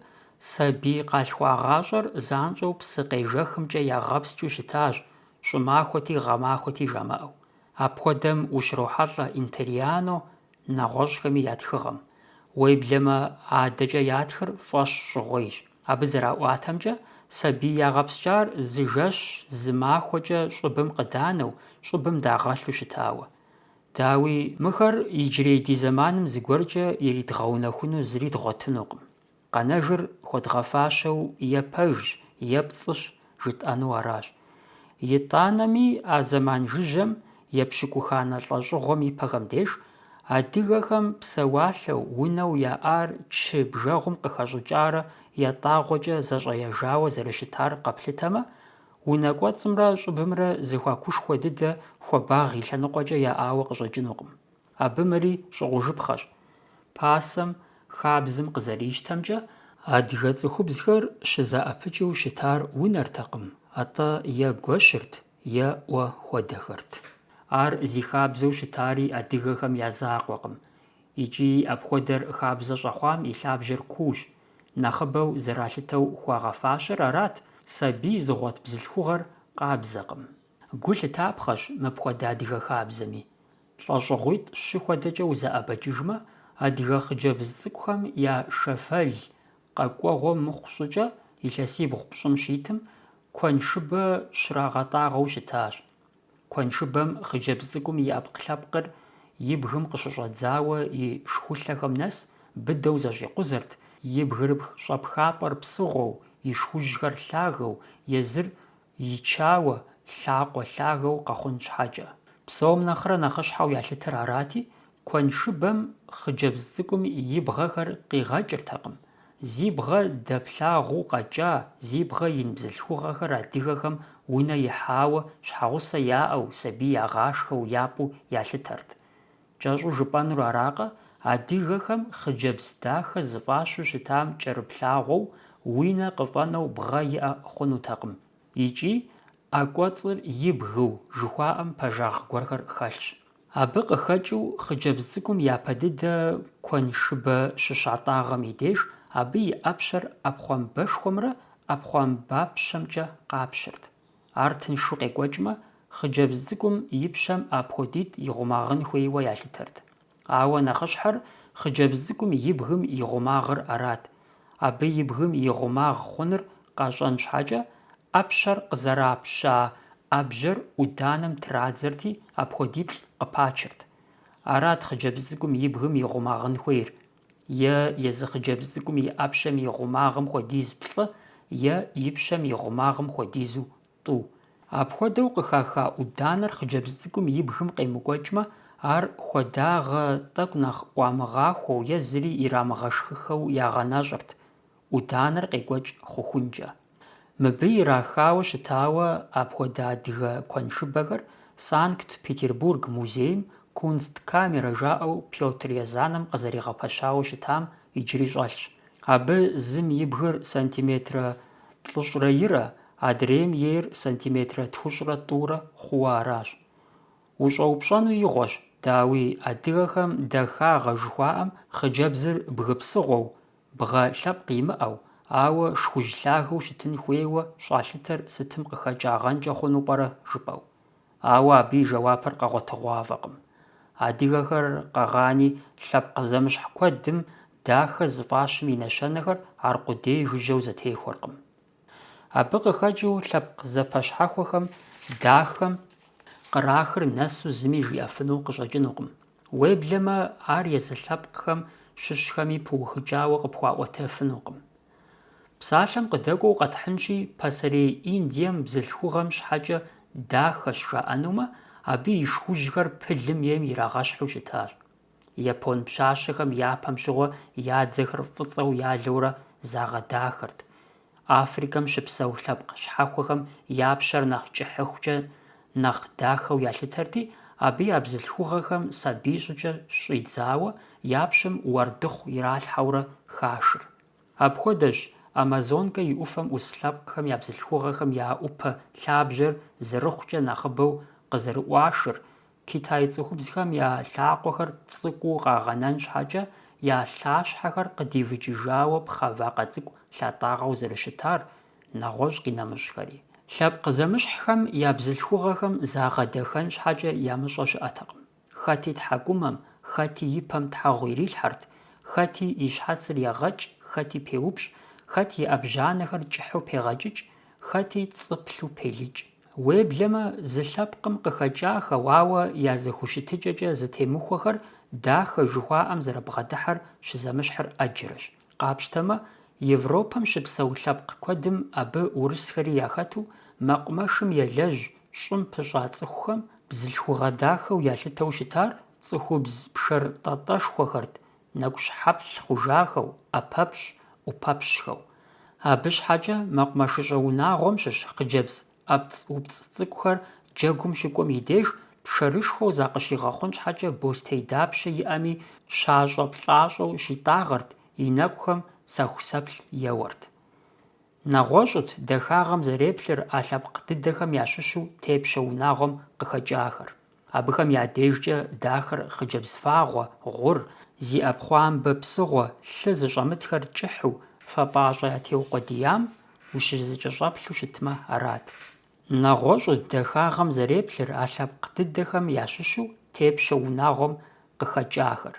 сабий къалъхуагъащӏэр занщӏэу псы къежэхымкӏэ ягъэпскӏыу щытащ, щӏымахуэти гъэмахуэти жамыӏэу. Апхуэдэм ущрохьэлӏэ интериано нэгъуэщӏхэми я тхыгъэм. Уеблэмэ, адэкӏэ ятхыр фӏэщ щӏыгъуейщ. Абы зэраӏуатэмкӏэ, сабий ягъэпскӏар зы жэщ, зы махуэкӏэ щӏыбым къыданэу, щӏыбым дагъэлъу щытауэ. Дауи мыхэр иджырей ди зэманым зыгуэркӏэ иридгъэунэхуну зыри дгъуэтынукъым. Къэнэжыр хуэдгъэфащэу е пэжщ, е пцӏыщ жытӏэну аращ. ИтӀанэми а зэман жыжьэм, епщыкӏуханэ лӏэщӏыгъуэм ипэхэм деж, адыгэхэм псэуалъэу, унэу яӏар чы бжэгъум къыхэщӏыкӏарэ ятӏагъуэкӏэ зэщӏэежауэ зэрыщытар къэплъытэмэ, унэ кӏуэцӏымрэ щӏыбымрэ зыхуакушхуэ дыдэ хуабагъ и лъэныкъуэкӏэ яӏауэ къыщӏэкӏынукъым. Абы мыри щӏыгъужыпхъэщ. Пасэм, хабзым къызэрищтэмкӏэ, адыгэ цӏыхубзхэр щызэӏэпыкӏыу щытар унэртэкъым, атӏэ е гуэщырт, е ӏуэ хуэдэхэрт. Ар зи хабзэу щытари адыгэхэм я закъуэкъым. Икӏи апхуэдэр хабзэ щӏэхъуам и лъабжьэр куущ. Нэхъыбэу зэралъытэу хуагъэфащэр арат, сабий зыгъуэт бзылъхугъэр къабзэкъым. гу лъытапхъэщ мыпхуэдэ адыгэ хабзэми. ЛӀэщӀыгъуитӀ щы хуэдэкӀэ узэӀэбэкӀыжмэ, адыгэ хъыджэбз цӀыкӀухэм я шэфэл къэкӀуэгъуэ мыхъу щӀыкӀэ илъэсибгъу пщӀым щитым куэншыбэ щрагъэтӀагъэу щытащ. Куэншыбэм хъыджэбз цӀыкӀум и Ӏэпкълъэпкъыр и бгым къыщыщӀэдзауэ и шхулъэхэм нэс быдэу зэщӀикъузэрт, и бгырыпх щӀэпхапӀэр псыгъуэу, и шхужьхэр лъагэу, езыр ичауэ, лъакъуэ лъагэу къэхъун щхьэкӀэ. Псом нэхърэ нэхъыщхьэу ялъытэр арати, куэншыбэм хъыджэбз цӀыкӀум и бгъэхэр къигъэкӀыртэкъым. Зи бгъэ дэплъагъуу къэкӀа, зи бгъэ ин бзылъхугъэхэр адыгэхэм унэ ихьауэ, щхьэгъусэ яӀэу, сабий ягъашхэу, япӀу ялъытэрт. КӀэщӀу жыпӀэнур аракъэ, адыгэхэм хъыджэбз дахэ зыфӀащу щытам кӀэрыплъагъуэу, уи нэ къыфӀэнэу бгъэ иӀэ хъунутэкъым. ИкӀи «ӀэкӀуэцӀыр и бгыу» жыхуаӀэм пэжагъ гуэрхэр хэлъщ. Абы къыхэкӀыу хъыджэбз цӀыкӀум япэ дыдэ куэншыбэ щыщатӀагъэм и деж абы и Ӏэпщэр Ӏэпхъуамбэшхуэмрэ ӀэпхъуамбапщэмкӀэ къапщырт. Ар тыншу къекӀуэкӀмэ, хъыджэбз цӀыкӀум и пщэм апхуэдитӀ игъумагъын хуейуэ ялъытэрт. Ауэ нэхъыщхьэр хъыджэбз цӀыкӀум и бгым и гъумагъыр арат. Абы и бгым и гъумагъ хъуныр къащӀэн щхьэкӀэ, Ӏэпщэр къызэрапща Ӏэбжьэр Ӏуданэм традзэрти, апхуэдиплӀ къыпачырт. Арат хъыджэбз цӀыкӀум и бгым и гъумагъын хуейр. Е езы хъыджэбз цӀыкӀум и Ӏэпщэм и гъумагъым хуэдиз плӀы, е и пщэм и гъумагъым хуэдизу тӀу. Апхуэдэу къыхаха Ӏуданэр хъыджэбз цӀыкӀум и бгым къемыкӀуэкӀмэ, ар хуэдагъэ тӀэкӀу нэхъ Ӏуамыгъахуэу е зыри ирамыгъэшхыхэу ягъэнэщӀырт, Ӏуданэр къекӀуэкӀ хъухункӀэ. Мыбы ирахауэ щытауэ апхуэдэ адыгэ куэншыбэхэр Санкт-Петербург музейм «Кунсткамера» жаӀэу Пётр Езанэм къызэригъэпэщауэ щытам иджыри щӀэлъщ. Абы зым и бгыр сантиметрэ плӀыщӀрэ ирэ, адрейм ейр сантиметрэ тхущӀрэ тӀурэ хъууэ аращ. УщӀэупщӀэну игъуэщ, дауи адыгэхэм дахагъэ жыхуаӀэм хъыджэбзыр бгыпсыгъуэу, бгъэ лъэпкъ имыӀэу, ауэ шхужь лъагэу щытын хуейуэ щӀалъытэр сытым къыхэкӀагъэнкӀэ хъуну пӀэрэ жыпӀэу. Ауэ абы и жэуапыр къэгъуэтыгъуафӀэкъым. Адыгэхэр къэгъани лъэпкъ зэмыщхь куэдым дахэ зыфӀащым и нэщэнэхэр аркъудей жыжьэу зэтехуэркъым. Абы къыхэкӀыу лъэпкъ зэпэщхьэхуэхэм дахэм кърахыр нэсу зыми жиӀэфыну къыщӀэкӀынукъым. Уеблэмэ, ар езы лъэпкъхэм щыщхэми пыухыкӀауэ къыпхуаӀуэтэфынукъым. Псалъэм къыдэкӀуэу къэтхьынщи, пасэрей Индием бзылъхугъэм щхьэкӀэ дахэщ жаӀэнумэ, абы и шхужьхэр пылым ейм ирагъэщхьу щытащ. Япон пщащэхэм япэм щыгъуэ я дзэхэр фӀыцӀэу ялэурэ загъэдахырт. Африкэм щыпсэу лъэпкъ щхьэхуэхэм я пщэр нэхъ кӀыхьыхукӀэ, нэхъ дахэу ялъытэрти, абы я бзылъхугъэхэм сабий щӀыкӀэ щӀидзауэ я пщым уэрдыхъу иралъхьэурэ хашыр. Апхуэдэщ Амазонкэ и Ӏуфэм Ӏус лъэпкъхэм я бзылъхугъэхэм я Ӏупэ лъабжьэр зэрыхъукӀэ нэхъыбэу къызэрыӀуашыр, Китай цӀыхубзхэм я лъакъуэхэр цӀыкӀуу къагъэнэн щхьэкӀэ я лъащхьэхэр къыдивыкӀыжауэ пхъэ вакъэ цӀыкӀу лъатӀагъэу зэрыщытар, нэгъуэщӀ къинэмыщӀхэри. Лъэпкъ зэмыщхьхэм я бзылъхугъэхэм загъэдэхэн щхьэкӀэ ямыщӀэ щыӀэтэкъым. Хэти тхьэкӀумэм, хэти и пэм тхьэгъу ирилъхьэрт, хэти и щхьэцыр егъэкӀ, хэти пеупщӀ, хэти и Ӏэбжьанэхэр кӀыхьу пегъэкӀыкӀ, хэти цӀыплъу пелыкӀ. Уеблэмэ, зы лъэпкъым къыхэкӀахэу, ауэ я зэхущытыкӀэкӀэ зытемыхуэхэр дахэ жыхуаӀэм зэрыбгъэдыхьэр щызэмыщхьыр Ӏэджэрэщ. Къапщтэмэ, Европэм щыпсэу лъэпкъ куэдым абы урысхэри яхэту, мэкъумэшым елэжь, щӀым пыщӀа цӀыхухэм бзылъхугъэ дахэу ялъытэу щытар цӀыхубз пшэр тӀатӀэшхуэхэрт, нэкӀущхьэплъ хъужахэу, Ӏэпэпщ, Ӏупэпщхэу. Абы щхьэкӀэ мэкъумэшыщӀэ унагъуэм щыщ хъыджэбз ӀэпцӀ-упцӀ цӀыкӀухэр джэгум щыкӀуэм и деж пшэрышхуэу закъыщигъэхъун щхьэкӀэ бостей дапщэ иӀэми щащӀэ-плӀащӀэу щитӀагъэрт, и нэкӀухэм сэху-сэплъ еуэрт. НэгъуэщӀут дахагъэм зэреплъыр а лъэпкъ дыдэхэм ящыщу тепщэ унагъуэм къыхэкӀахэр. Абыхэм я дежкӀэ дахэр хъыджэбз фагъуэ, гъур, зи Ӏэпхъуамбэ псыгъуэ, лъы зыщӀэмытхэр кӀыхьу, фэ пӀащӀэ ятеукъуэдиям ущызыкӀэщӀэплъу щытмэ арат. Нэгъуэщӏу дахагъэм зэреплъыр а лъэпкъ дыдэхэм ящыщу тепщэ унагъуэм къыхэкӏахэр.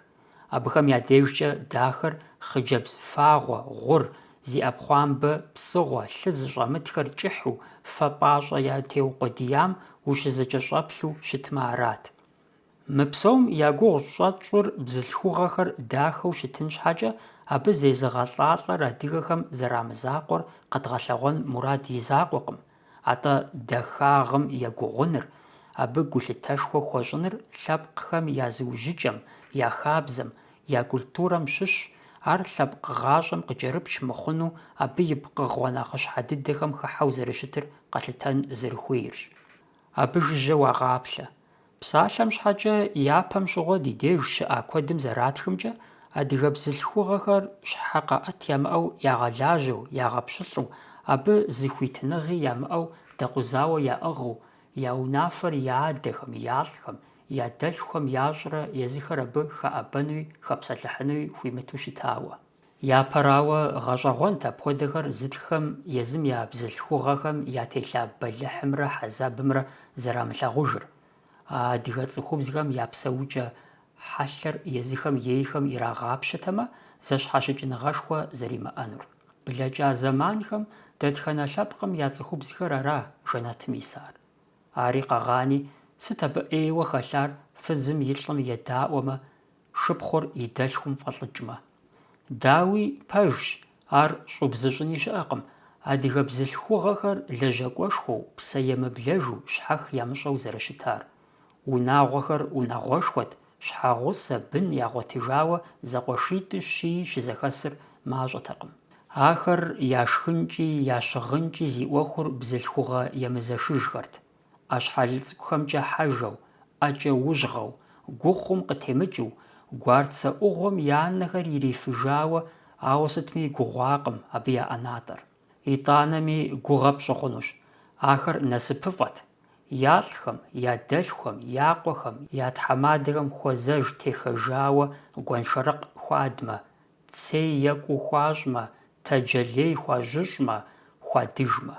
Абыхэм я дежкӏэ дахэр хъыджэбз фагъуэ, гъур, зи ӏэпхъуамбэ псыгъуэ, лъы зыщӏэмытхэр кӏыхьу, фэ пӏащӏэ ятеукъуэдиям ущызыкӏэщӏэплъу щытмэ арат. Мы псом я гугъу щӏэтщӏыр бзылъхугъэхэр дахэу щытын щхьэкӏэ, абы зезыгъэлӏалӏэр адыгэхэм зэрамызакъуэр къэдгъэлъэгъуэн мурад и закъуэкъым. АтӀэ дахагъым егугъуныр, абы гулъытэшхуэ хуэщӏыныр лъэпкъхэм я зыужьыкӏэм, я хабзэм, я культурэм щыщ, ар лъэпкъ гъащӏэм къыкӏэрыпч мыхъуну абы и пкъыгъуэ нэхъыщхьэ дыдэхэм хыхьэу зэрыщытыр къэлъытэн зэрыхуейрщ. Абы жыжьэ уагъаплъэ. Псалъэм щхьэкӏэ япэм щыгъуэ ди деж щыӏа куэдым зэратхымкӏэ, адыгэ бзылъхугъэхэр щхьэ къэӏэт ямыӏэу ягъэлажьэу, ягъэпщылӏу, абы зыхуитыныгъи ямыӏэу дэкъузауэ яӏыгъыу, я унафэр я адэхэм, ялӏхэм, я дэлъхухэм ящӏрэ езыхэр абы хэӏэбэнуи хэпсэлъыхьынуи хуимыту щытауэ. Япэрауэ гъэщӏэгъуэнт апхуэдэхэр зытххэм езым я бзылъхугъэхэм я телъа бэлыхьымрэ хьэзабымрэ зэрамылъагъужыр. А адыгэ цӏыхубзхэм я псэукӏэ хьэлъэр езыхэм ейхэм ирагъапщэтэмэ, зэщхьэщыкӏыныгъэшхуэ зэримыӏэнур. Блэкӏа зэманхэм дэтхэнэ лъэпкъым я цӏыхубзхэр ара жэнэтым исар. Ари къэгъани, сыт абы ӏейуэ хэлъар фызым и лӏым едаӏуэмэ, шыпхъур и дэлъхум фӏэлӏыкӏмэ? Дауи пэжщ, ар щӏубзыщӏыни щыӏэкъым. Адыгэ бзылъхугъэхэр лэжьакӏуэшхуэу, псэемыблэжу, щхьэх ямыщӏэу зэрыщытар. Унагъуэхэр унагъуэшхуэт, щхьэгъусэ, бын ягъуэтыжауэ зэкъуэшитӏу щии щызэхэсыр мащӏэтэкъым. Ахэр яшхынкӏи ящыгъынкӏи зи ӏуэхур бзылъхугъэ емызэшыжхэрт. Ӏэщхьэл цӏыкӏухэмкӏэ хьэжэу, ӏэкӏэ ужьгъэу, гухъум къытемыкӏыу, гуарцэ ӏугъуэм я нэхэр ирифыжауэ, ауэ сытми гугъуакъым абы я ӏэнатӏэр. ИтӀанэми гугъэ пщӏы хъунущ. Ахэр насыпыфӏэт. Ялӏхэм, я дэлъхухэм, я къуэхэм, я тхьэмадэхэм хуэзэж техэжауэ гуэншэрыкъ хуадмэ, цей екӏуу хуащӏмэ, тэджэлей хуажьыщӏмэ, хуадыжмэ.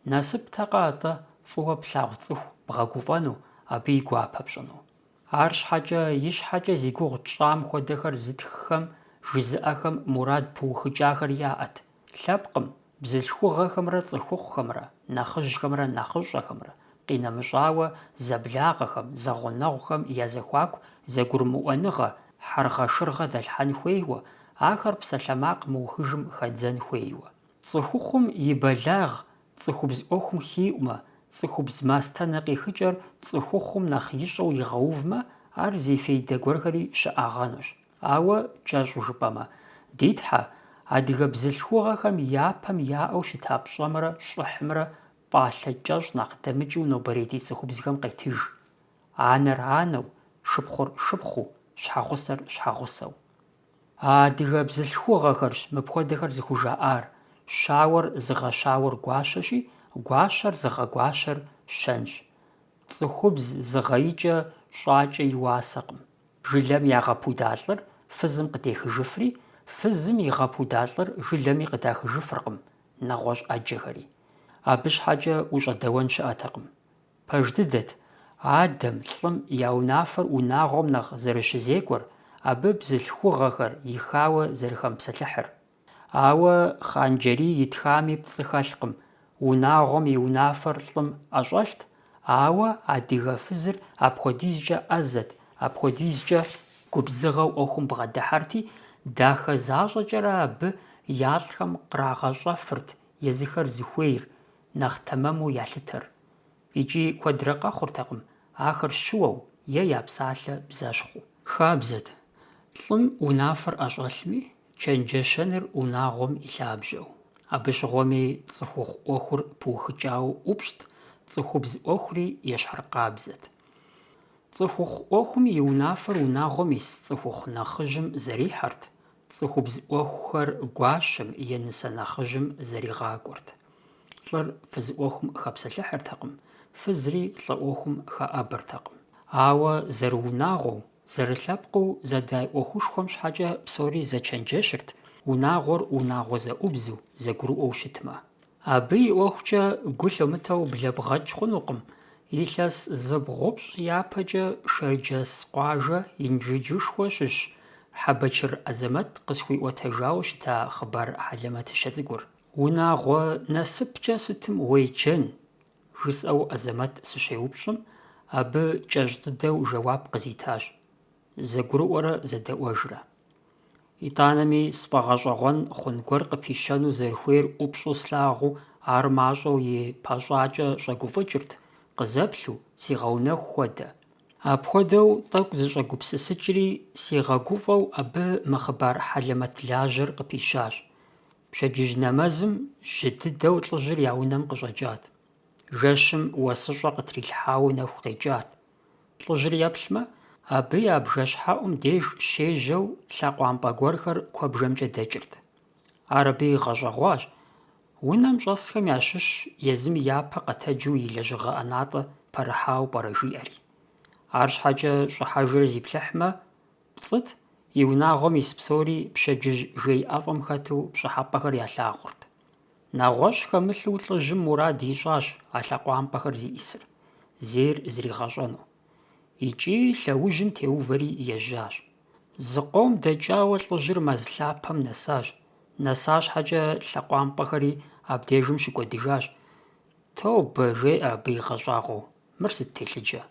Насыптэкъэ атӏэ фӏыуэ плъагъу цӏыху бгъэгуфӏэну, абы и гуапэ пщӏыну. Арщхьэкӏэ и щхьэкӏэ зи гугъу тщӏам хуэдэхэр зытххэм, жызыӏэхэм мурад пыухыкӏахэр яӏэт. Лъэпкъым, бзылъхугъэхэмрэ цӏыхухъухэмрэ, нэхъыжьхэмрэ нэхъыщӏэхэмрэ къинэмыщӏауэ зэблагъэхэм, зэгъунэгъухэм я зэхуаку зэгурымыӏуэныгъэ, хьэргъэшыргъэ дэлъхьэн хуейуэ, ахэр псалъэмакъ мыухыжым хэдзэн хуейуэ. Цӏыхухъум и бэлагъ цӏыхубз ӏуэхум хиӏумэ, цӏыхубз мастэнэ къихыкӏэр цӏыхухъум нэхъ ищӏэу игъэувмэ, ар зи фейдэ гуэрхэри щыӏагъэнущ. Ауэ кӏэщӏу жыпӏэмэ, дитхьэ, адыгэ бзылъхугъэхэм япэм яӏэу щыта пщӏэмрэ щӏыхьымрэ пӏалъэ кӏэщӏ нэхъ дэмыкӏыу нобэрей ди цӏыхубзхэм къетыж. Анэр анэу, шыпхъур шыпхъуу, щхьэгъусэр щхьэгъусэу. А адыгэ бзылъхугъэхэрщ мыпхуэдэхэр зыхужаӏар. Щауэр зыгъэщауэр гуащэщи, гуащэр зыгъэгуащэр щэнщ. Цӏыхубз зыгъэикӏэ щӏакӏэ и уасэкъым. Жылэм ягъэпудалӏыр фызым къыдехыжыфри, фызым игъэпудалӏыр жылэми къыдахыжыфыркъым, нэгъуэщӏ ӏэджэхэри. Абы щхьэкӏэ ущӏэдэуэн щыӏэтэкъым. Пэж дыдэт, адэм, лӏым я унафэр унагъуэм нэхъ зэрыщызекӏуэр, абы бзылъхугъэхэр ихауэ зэрыхэмыпсэлъыхьыр. Ауэ хъанджэрий итхами пцӏы хэлъкъым. Унагъуэм и унафэр лӏым ӏэщӏэлът, ауэ адыгэ фызыр апхуэдизкӏэ ӏэзэт, апхуэдизкӏэ губзыгъэу ӏуэхум бгъэдыхьэрти, дахэ защӏэкӏэрэ абы ялӏхэм кърагъэщӏэфырт езыхэр зыхуейр, нэхъ тэмэму ялъытэр. Икӏи куэдрэ къэхъуртэкъым, ахэр щыуэу е я псалъэ бзэщхъуу. Хабзэт. Лӏым унафэр ӏэщӏэлъми, чэнджэщэныр унагъуэм илъабжьэу. Абы щыгъуэми цӏыхухъу ӏуэхур пыухыкӏауэ ӏупщӏт, цӏыхубз ӏуэхури ещхьыркъабзэт. Цӏыхухъу ӏуэхум и унафэр унагъуэм ис цӏыхухъу нэхъыжьым зэрихьэрт, цӏыхубз ӏуэхухэр гуащэм е нысэ нэхъыжьым зэригъакӏуэрт. Лӏыр фыз ӏуэхум хэпсэлъыхьыртэкъым, фызри лӏы ӏуэхум хэӏэбыртэкъым. Ауэ зэрыунагъуэу, зэрылъэпкъыу зэдай ӏуэхушхуэм щхьэкӏэ псори зэчэнджэщырт, унагъуэр унагъуэ зэӏубзу, зэгурыӏуэу щытмэ. Абы и ӏуэхукӏэ гу лъумытэу блэбгъэкӏ хъунукъым, илъэс зыбгъупщӏ япэкӏэ шэрджэс къуажэ инджыджышхуэ щыщ Хьэбэчыр Азэмэт къысхуиӏуэтэжауэ щыта хъыбар хьэлэмэтыщэ цӏыкӏур. «Унагъуэ насыпкӏэ сытым уеджэн?» жысӏэу Азэмэт сыщеупщӏым, абы кӏэщӏ дыдэу жэуап къызитащ: «Зэгурыӏуэрэ зэдэӏуэжрэ». ИтӀанэми сфӀэгъэщӀэгъуэн хъун гуэр къыпищэну зэрыхуейр ӀупщӀу слъагъуу, ар мащӀэу и пэщӀакӀэ щӀэгуфӀыкӀырт, къызэплъу, сигъэунэху хуэдэ. Апхуэдэу тӀэкӀу зыщӀэгупсысыкӀри, сигъэгуфӀэу абы мы хъыбар хьэлэмэт лажьэр къыпищащ. Пщэдджыжь нэмэзым жьы дыдэу лӀыжьыр я унэм къыщӀэкӀат. Жэщым уэсыщӀэ къытрилъхьауэ нэху къекӀат. ЛӀыжьыр еплъмэ, абы я бжэщхьэӀум деж щежьэу лъакъуампӀэ гуэрхэр куэбжэмкӀэ дэкӀырт. Ар абы игъэщӀэгъуащ. Унэм щӀэсхэм ящыщ езым и япэ къэтэджу и лэжьыгъэ ӀэнатӀэ пэрыхьауэ пӀэрэ жиӀэри. АрщхьэкӀэ щӀыхьэжыр зиплъыхьмэ, пцӀыт, и унагъуэм ис псори пщэдджыжь жей ӀэфӀым хэту пщӀыхьэпӀэхэр ялъагъурт. НэгъуэщӀ хэмылъу лӀыжьым мурад ищӀащ а лъакъуампӀэхэр зиӀисыр, зейр зригъэщӀэну. ИкӀи лъэужьым теувэри ежьащ. Зы къом дэкӀауэ лӀыжьыр мэз лъапэм нэсащ. Нэса щхьэкӀэ лъакъуампӀэхэри абдежым щыкӀуэдыжащ. «Тобэ, – жеӀэ абы игъэщӀагъуэу, – мыр сыт телъыджэ?»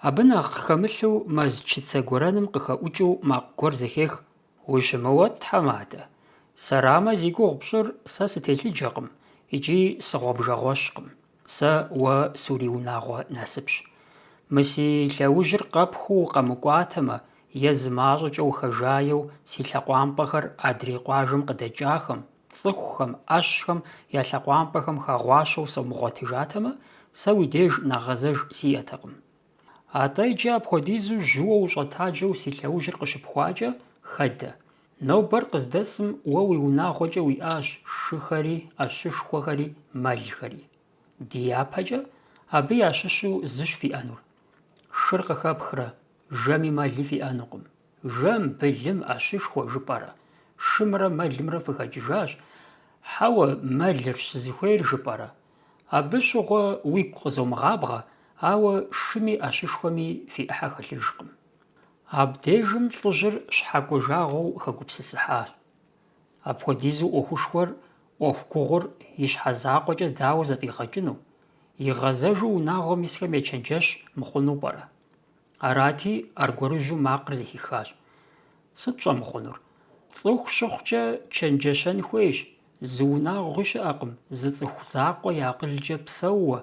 Абы нэхъ хэмылъу мэз чыцэ гуэрэным къыхэӀукӀыу макъ гуэр зэхех: «Ущымыуэт, тхьэмадэ, сэрамэ зи гугъу пщӀыр сэ сытелъыджэкъым икӀи сыгъуэбжэгъуэщкъым. Сэ уэ суриунагъуэ насыпщ. Мы си лъэужьыр къэпхыу укъэмыкӀуатэмэ, е зы мащӀэкӀэ ухэжаеу си лъакъуампӀэхэр адрей къуажэм къыдэкӀахэм, цӀыхухэм, Ӏэщхэм я лъакъуампӀэхэм хагъуащэу сумыгъуэтыжатэмэ, сэ уи деж нэгъэзэж сиӀэтэкъым. АтӀэ иджы апхуэдизу жьыуэ ущӀэтаджэу си лъэужьыр къыщыпхуакӀэ, хэдэ. Нобэр къыздэсым уэ уи унагъуэкӀэ уиӀащ шыхэри, Ӏэщышхуэхэри, мэлхэри. Ди япэкӀэ абы ящыщу зыщ фиӀэнур. Шыр къыхэпхрэ, жэми мэли фиӀэнукъым. Жэм, былым, Ӏэщышхуэ жыпӀэрэ? Шымрэ мэлымрэ фыхэкӀыжащ. Хьэуэ, мэлырщ сызыхуейр жыпӀэрэ? Абы щыгъуэ уигу къызомыгъабгъэ, ауэ шыми Ӏэщышхуэми фи Ӏыхьэ хэлъыжкъым. Абдежым лӀыжьыр щхьэкӀуэ жагъуэу хэгупсысыхьащ. Апхуэдизу Ӏуэхушхуэр, Ӏуэху гугъур и щхьэ закъуэкӀэ дауэ зэфӀигъэкӀыну? Игъэзэжу унагъуэм исхэм я чэнджэщ мыхъуну пӀэрэ? Арати, аргуэрыжьу макъыр зэхихащ. Сыт щӀэмыхъунур? Цӏыху щыхъукӀэ чэнджэщэн хуейщ. Зы унагъуи щыӀэкъым, зы цӏыху закъуэ и акъылкӀэ псэууэ,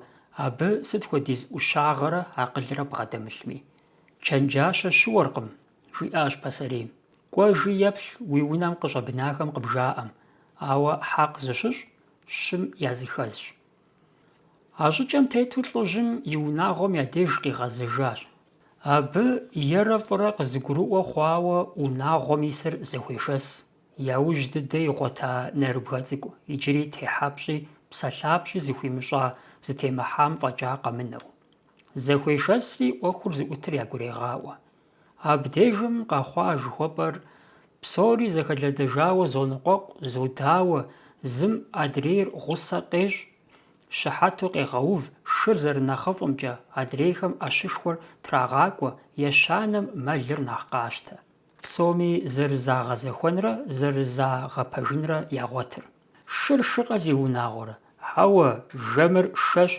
абы сыт хуэдиз Ӏущагъэрэ акъылрэ бгъэдэмылъми. «Чэнджащэ щыуэркъым», – жиӀащ пасарейм. «Кӏуэжи еплъ уи унэм къыщӀэбынахэм къыбжаӀэм, ауэ хьэкъ зыщыщӀ, щым языхэзщ». А щӀыкӀэм тету лӀыжьым и унагъуэм я деж къигъэзэжащ. Абы ерэ фӀырэ къызыгурыӀуэ хъуауэ унагъуэм исыр зэхуешэс, яужь дыдэ игъуэта нэрыбгъэ цӀыкӀу, иджыри техьэпщӀи псэлъапщӀи зыхуимыщӀа, зытемыхьам фӀэкӀа къэмынэу. Зэхуешэсри Ӏуэхур зыӀутыр ягурегъаӀуэ. Абдежым къэхъуа жыхуэпӀэр псори зэхэлэдэжауэ зоныкъуэкъу, зодауэ, зым адрейр гъусэ къещӀ, щыхьэту къегъэув, шыр зэрынэхъыфӀымкӀэ, адрейхэм Ӏэщышхуэр трагъакӀуэ, ещанэм мэлыр нэхъ къащтэ. Псоми зэрызагъэзэхуэнрэ зэрызагъэпэжынрэ ягъуэтыр. Шыр шыкъэ зи унагъуэрэ? Хьэуэ, жэмыр шэщ,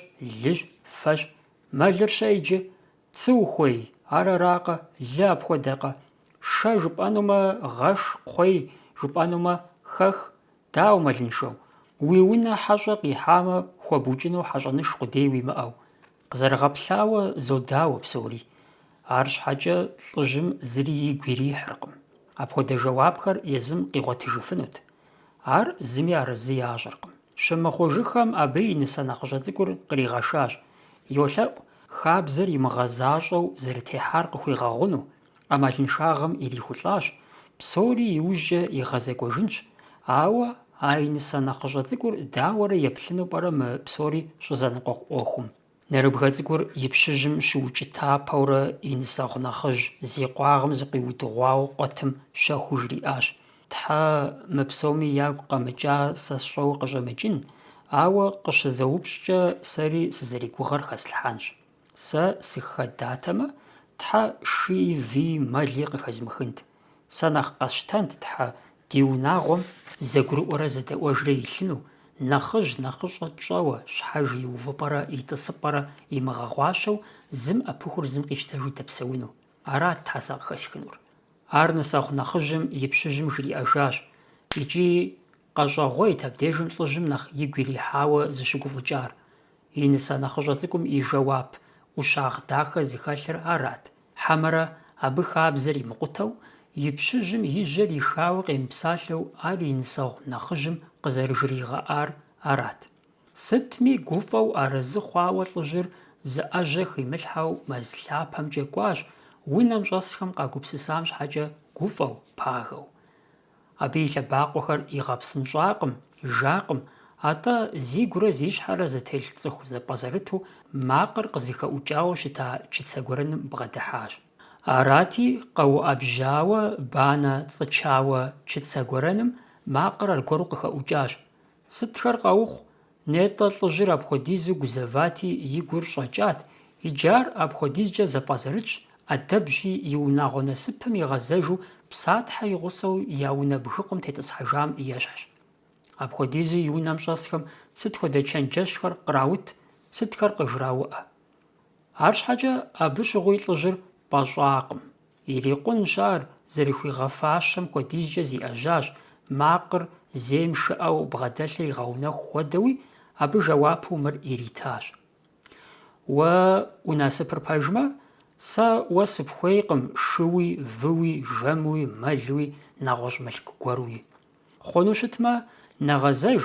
лыщ, фэщ. Мэлыр щэ иджы? Цы ухуей? Арэракъэ, лы апхуэдэкъэ? Шэ жыпӀэнумэ, гъэш, кхъуей, жыпӀэнумэ, хэх. Дауэ мэлыншэу? Уи унэ хьэщӀэ къихьамэ, хуэбукӀыну хьэщӀэныш къудей уимыӀэу. Къызэрыгъэплъауэ зодауэ псори. АрщхьэкӀэ лӀыжьым зыри игу ирихьыркъым. Апхуэдэ жэуапхэр езым къигъуэтыжыфынут. Ар зыми арэзы ящӀыркъым. Щымыхъужыхэм абы и нысэ нэхъыщӀэ цӀыкӀур къригъэшащ. ЙолъэӀу, хабзэр имыгъэзащӀэу зэрытехьар къыхуигъэгъуну, Ӏэмалыншагъэм ирихулӀащ, псори иужькӀэ игъэзэкӀуэжынщ, ауэ а и нысэ нэхъыщӀэ цӀыкӀур дауэрэ еплъыну пӀэрэ мы псори щӀызэныкъуэкъу Ӏуэхум? Нэрыбгъэ цӀыкӀур и пщыжьым щыукӀытапэурэ и нысэгъу нэхъыжь зи къуагъым зыкъиудыгъуауэ къуэтым щэхуу жриӀащ: «Тхьэ, мы псоми ягу къэмыкӀа сэ сщӀэуэ къыщӀэмыкӀын, Ауэ къыщызэупщӀкӀэ сэри сызэригугъэр хэслъхьэнщ. Сэ сыхадатэмэ, Тхьэ шыи, вий, мэли къыхэзмыхынт. Сэ нэхъ къэсщтэнт Тхьэ ди унагъуэм зэгурыӀуэрэ зэдэӀуэжрэ илъыну, нэхъыжь-нэхъыщӀэ тщӀэуэ, щхьэж и увыпӀэрэ и тӀысыпӀэрэ имыгъэгъуащэу зым Ӏэпыхур зым къищтэжу дэпсэуну. Арат Тхьэ сэ къыхэсхынур. Ар нысэхъу нэхъыжьым и пщыжьым жриӀэжащ, икӀи къэщӀэгъуейт абдежым лӀыжьым нэхъ игу ирихьауэ зыщыгуфӀыкӀар. И нысэ нэхъыщӀэ цӀыкӀум и жэуап, Ӏущагъ дахэ зыхэлъыр арат. Хьэмэрэ абы хабзэр имыкъутэу, и пщыжьым и жьэр ихауэ къемыпсалъэу ар и нысэгъу нэхъыжьым къызэрыжригъэӀар арат. Сытми гуфӀэу арэзы хъуауэ лӀыжьыр зы Ӏэжьэ химылъхьэу мэз лъапэмкӀэ кӀуащ, унэм щӀэсхэм къагупсысам щхьэкӀэ гуфӀэу, пагэу. Абы и лъэбакъуэхэр игъэпсынщӀакъым, жакъым, атӀэ зигурэ зищхьэрэ зэтелъ цӀыху зэпӀэзэрыту макъыр къызыхэӀукӀауэ щыта чыцэ гуэрэным бгъэдыхьащ. Арати, къэуӀэбжьауэ, банэ цӀычауэ чыцэ гуэрэным макъыр аргуэру къыхэӀукӀащ. Сытхэр къэухъу, нетӀэ лӀыжьыр апхуэдизу гузэвати, и гур щӀэкӀат, иджы ар апхуэдизкӀэ зэпӀэзэрытщ, Ӏэдэбжьи и унагъуэ насыпым игъэзэжу псатхьэ и гъусэу я унэ бгыкъум тетӀысхьэжам ещхьщ. Апхуэдизу и унэм щӀэсхэм сыт хуэдэ чэнджэщхэр къраут, сытхэр къыжрауӀэ. АрщхьэкӀэ абы щыгъуи лӀыжьыр пӀэщӀакъым. Ирикъунщ ар, зэрыхуигъэфащэм хуэдизкӀэ зиӀэжьащ, макъыр зейм шыӀэу бгъэдэлъыр игъэунэху хуэдэуи, абы жэуапу мыр иритащ. Уэ унасыпыр пэжмэ, сэ уэ сыпхуейкъым шыуи, выуи, жэмуи, мэлуи, нэгъуэщӀ мылъку гуэруи. Хъуну щытмэ, нэгъэзэж,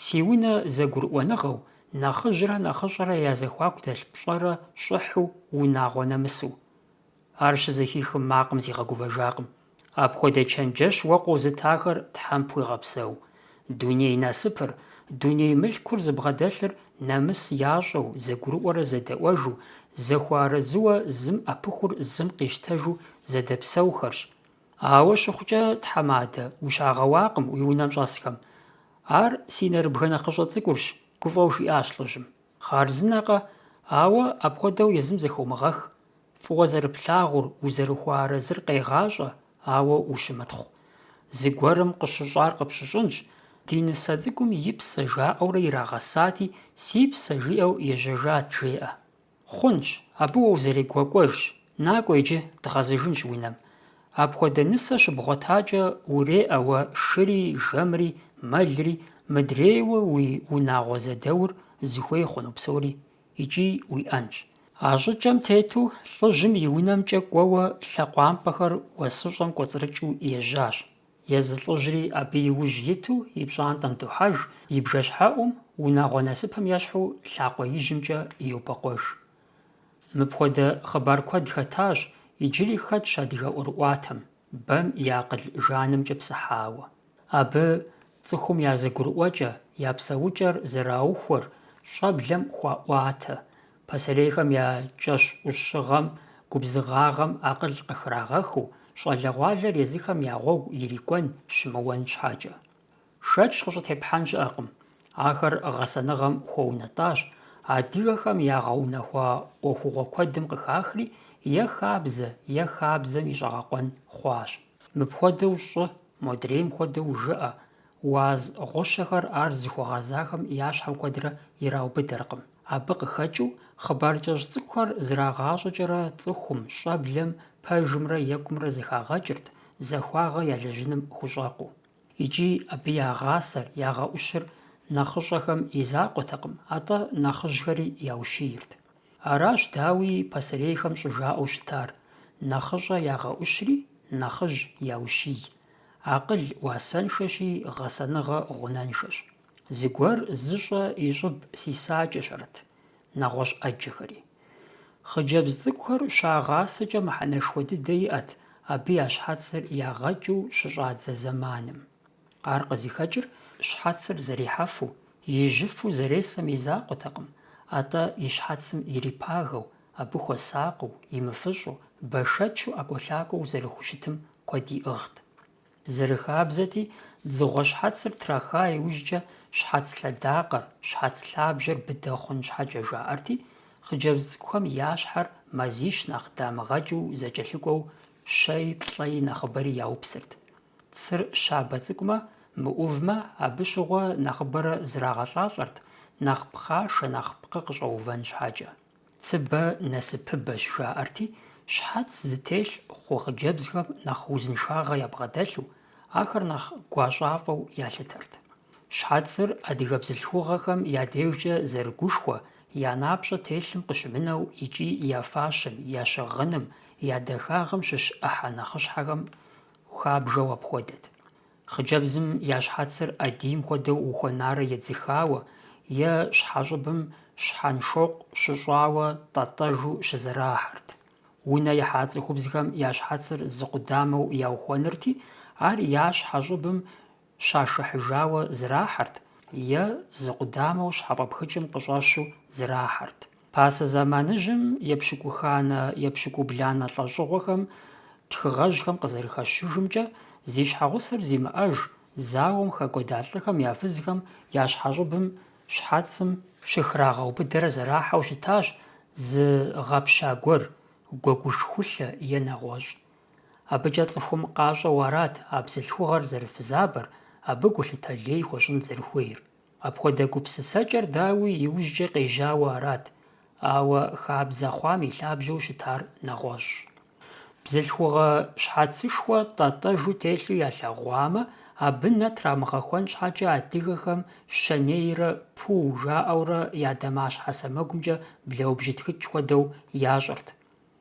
си унэ зэгурыӀуэныгъэу, нэхъыжьрэ нэхъыщӀрэ я зэхуаку дэлъ пщӀэрэ щӀыхьу, унагъуэ нэмысу. Ар щызэхихым макъым зигъэгувэжакъым. Апхуэдэ чэнджэщ уэ къозытахэр Тхьэм пхуигъэпсэу. Дуней насыпыр, дуней мылъкур зыбгъэдэлъыр нэмыс ящӀэу, зэгурыӀуэрэ зэдэӀуэжу, зэхуарэзыуэ зым Ӏэпыхур зым къищтэжу зэдэпсэухэрщ. Ауэ щыхъукӀэ, Тхьэмадэ, ущагъэуакъым уи унэм щӀэсхэм. Ар си нэрыбгэ нэхъыщӀэ цӀыкӀурщ, гуфӀэу жиӀащ лӀыжьым. Хъарзынэкъэ, ауэ апхуэдэу езым зыхуомыгъэх. Фӏыуэ зэрыплъагъур, узэрыхуарэзыр къегъащӀэ, ауэ ущымытхъу. Зыгуэрым къыщыщӀар къыпщыщӀынщ. Ди нысэ цӀыкӀум и псэ жаӀэурэ ирагъэсати, си псэ жиӀэу ежьэжат жеӀэ. Хъунщ, абы уэ узэрегуэкӀуэжщ. Накӏуэ иджы дгъэзэжынщ уи нэм. Апхуэдэ нысэ щыбгъуэтакӀэ уреӀэ уэ шыри, жэмри, мэлри, мыдрейуэ уи унагъуэ зэдэур зыхуей хъуну псори, икӀи уиӀэнщ. А щӀыкӀэм тету лӀыжьым и унэмкӀэ кӀуэуэ лъакъуампӀэхэр уэсыщӀэм кӀуэцӀрыкӀыу ежьащ. Езы лӀыжьри абы и ужь иту и пщӀантӀэм дохьэж, и бжэщхьэӀум унагъуэ насыпым ещхьу лъакъуэ ижьымкӀэ йопӀэкъуэж. Мыпхуэдэ хъыбар куэд хэтащ, иджыри хэтщ адыгэ ӀуэрыӀуатэм, бэм и акъыл жанымкӀэ псыхьауэ. Абы цӀыхум я зэгурыӀуэкӀэ, я псэукӀэр зэраухуэр, щӀэблэм хуаӀуатэ, пасэрейхэм я кӀэщӀ-Ӏущыгъэм, губзыгъагъэм акъыл къыхрагъэхыу, щӀалэгъуалэр езыхэм я гъуэгу ирикӀуэн щымыуэн щхьэкӀэ. Шэч къыщӀытепхьэн щыӀэкъым. Ахэр гъэсэныгъэм хуэунэтӀащ, адыгэхэм ягъэунэхуа Ӏуэхугъуэ куэдым къыхахри е хабзэм и щӀэгъэкъуэн хъуащ. Мыпхуэдэу щӀы, модрейм хуэдэу жыӀэ. Уаз гъущэхэр ар зыхуэгъэзахэм я щхьэу куэдрэ ираубыдэркъым. Абы къыхэкӀыу хъыбар кӀэщӀ цӀыкӀухэр зрагъащӀэкӀэрэ цӀыхум, щӀэблэм, пэжымрэ екӀумрэ зыхагъэкӀырт, зэхуагъэ ялэжьыным хущӀэкъуу. ИкӀи абы ягъасэр, ягъэӀущыр нэхъыщӀэхэм и закъуэтэкъым, атӀэ нэхъыжьхэри яущийрт. Аращ дауи пасэрейхэм щӀыжаӀэу щытар: нэхъыщӀэ ягъэӀущри, нэхъыжь яущий. Акъыл уасэншэщи, гъэсэныгъэ гъунэншэщ. Зыгуэр зыщӀэ ищӀыб сисакӀэщэрт нэгъуэщӀ Ӏэджэхэри. Хъыджэбз цӀыкӀухэр щагъасэкӀэ мыхьэнэшхуэ дыдэ иӀэт, абы я щхьэцыр ягъэкӀыу щыщӀадзэ зэманым. Ар къызыхэкӀыр щхьэцыр зэрихьэфу, ижьыфу зэресэм и закъуэтэкъым, атӀэ и щхьэцым ирипагъэу, абы хуэсакъыу, имыфыщӀу, бэшэчу ӀэкӀуэлъакӀуэу зэрыхущытым куэд иӀыгът. Зэрыхабзэти, Дзыгъуэ щхьэцыр траха иужькӀэ щхьэц лъэдакъэр, щхьэц лъабжьэр быдэ хъун щхьэкӀэ жаӀэрти, хъыджэбз цӀыкӀухэм я щхьэр мазищ нэхъ дамыгъэкӀыу зэкӀэлъыкӀуэу щей-плӀей нэхъыбэри яупсырт. Цыр щабэ цӀыкӀумэ, мыӀувмэ, абы щыгъуэ нэхъыбэрэ зрагъэлӀалӀэрт, нэхъ пхъашэ, нэхъ пкъы къыщӀэувэн щхьэкӀэ. Цыбэ насыпыбэщ жаӀэрти, щхьэц зытелъ хъу хъыджэбзхэм нэхъ узыншагъэ ябгъэдэлъу, ахэр нэхъ гуащӀафӀэу ялъытэрт. Щхьэцыр адыгэ бзылъхугъэхэм я дежкӀэ зэрыгушхуэ, я напщӀэ телъым къыщымынэу икӀи я фащэм, я щыгъыным, я дахагъым щыщ Ӏыхьэ нэхъыщхьэхэм хабжэу апхуэдэт. Хъыджэбзым я щхьэцыр Ӏэдийм хуэдэу ухуэнарэ едзыхауэ, е щхьэщӀыбым щхьэншокъу щыщӀауэ тӀэтӀэжу щызэрахьэрт. Унэ ихьа цӀыхубзхэм я щхьэцыр зы къудамэу яухуэнырти, ар я щхьэщӀыбым щашыхьыжауэ зрахьэрт, е зы къудамэу щхьэфӀэпхыкӀым къыщӀэщу зрахьэрт. Пасэ зэманыжьым епщыкӀуханэ, епщыкӀубланэ лӀэщӀыгъуэхэм, тхыгъэжьхэм къызэрыхэщыжымкӀэ, зи щхьэгъусэр зимыӀэж, зауэм хэкӀуэда лӀыхэм я фызхэм я щхьэщӀыбым щхьэцым щыхрагъэубыдэрэ зэрахьэу щытащ зы гъэпща гуэр, гуэгушхулъэ е нэгъуэщӀ. АбыкӀэ цӀыхум къащӀэу арат а бзылъхугъэр зэрыфызабэр, абы гулъытэ лей хуэщӀын зэрыхуейр. Апхуэдэ гупсысэкӀэр, дауи, иужькӀэ къежьауэ арат, ауэ хабзэ хъуам и лъабжьэу щытар нэгъуэщӀ. Бзылъхугъэ щхьэцышхуэ тӀэтӀэжу телъу ялъэгъуамэ, абы нэ трамыгъэхуэн щхьэкӀэ адыгэхэм щэнейрэ пу жаӀэурэ я дамащхьэ сэмэгумкӀэ блэубжьытхыкӀ хуэдэу ящӀырт.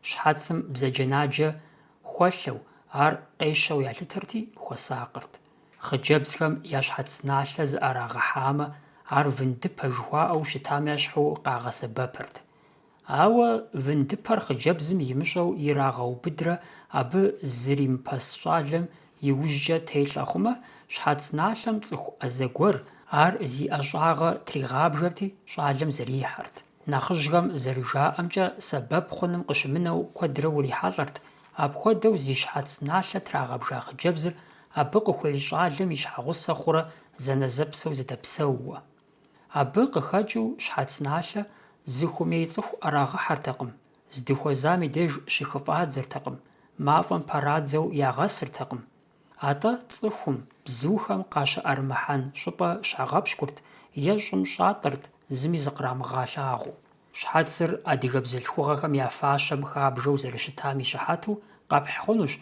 Щхьэцым бзаджэнаджэ хуэлъэу, ар къещэу ялъытэрти, хуэсакъырт. Хъыджэбзхэм я щхьэцналъэ зыӀэрагъыхьамэ, ар вындыпэ жыхуаӀэу щытам ещхьу къагъэсэбэпырт. Ауэ вындыпэр хъыджэбзым имыщӀэу ирагъэубыдрэ абы зыримыпэс щӀалэм иужькӀэ телъэ хъумэ, щхьэцналъэм цӀыху Ӏэзэ гуэр, ар зи ӀэщӀагъэ тригъабжэрти, щӀалэм зэрихьэрт. Нэхъыжьхэм зэрыжаӀэмкӀэ, сэбэп хъуным къыщымынэу куэдрэ урихьэлӀэрт, апхуэдэу зи щхьэцналъэ трагъэбжа хъыджэбзыр абы къыхуей щӀалэм и щхьэгъусэ хъурэ зэнэзэпсэу зыдэпсэууэ. Абы къыхэкӀыу щхьэцналъэ зыхуэмей цӀыху Ӏэрагъыхьэртэкъым, здыхуэзам и деж щыхыфӀадзэртэкъым, мафӀэм парадзэу ягъэсыртэкъым. АтӀэ цӀыхум, бзухэм къащыӀэрымыхьэн щӀыпӀэ щагъэпщкӀурт, е щӀым щӀатӀырт, зыми зыкърамыгъэлъагъуу. Щхьэцыр адыгэ бзылъхугъэхэм я фащэм хабжэу зэрыщытам и щыхьэту къэпхь хъунущ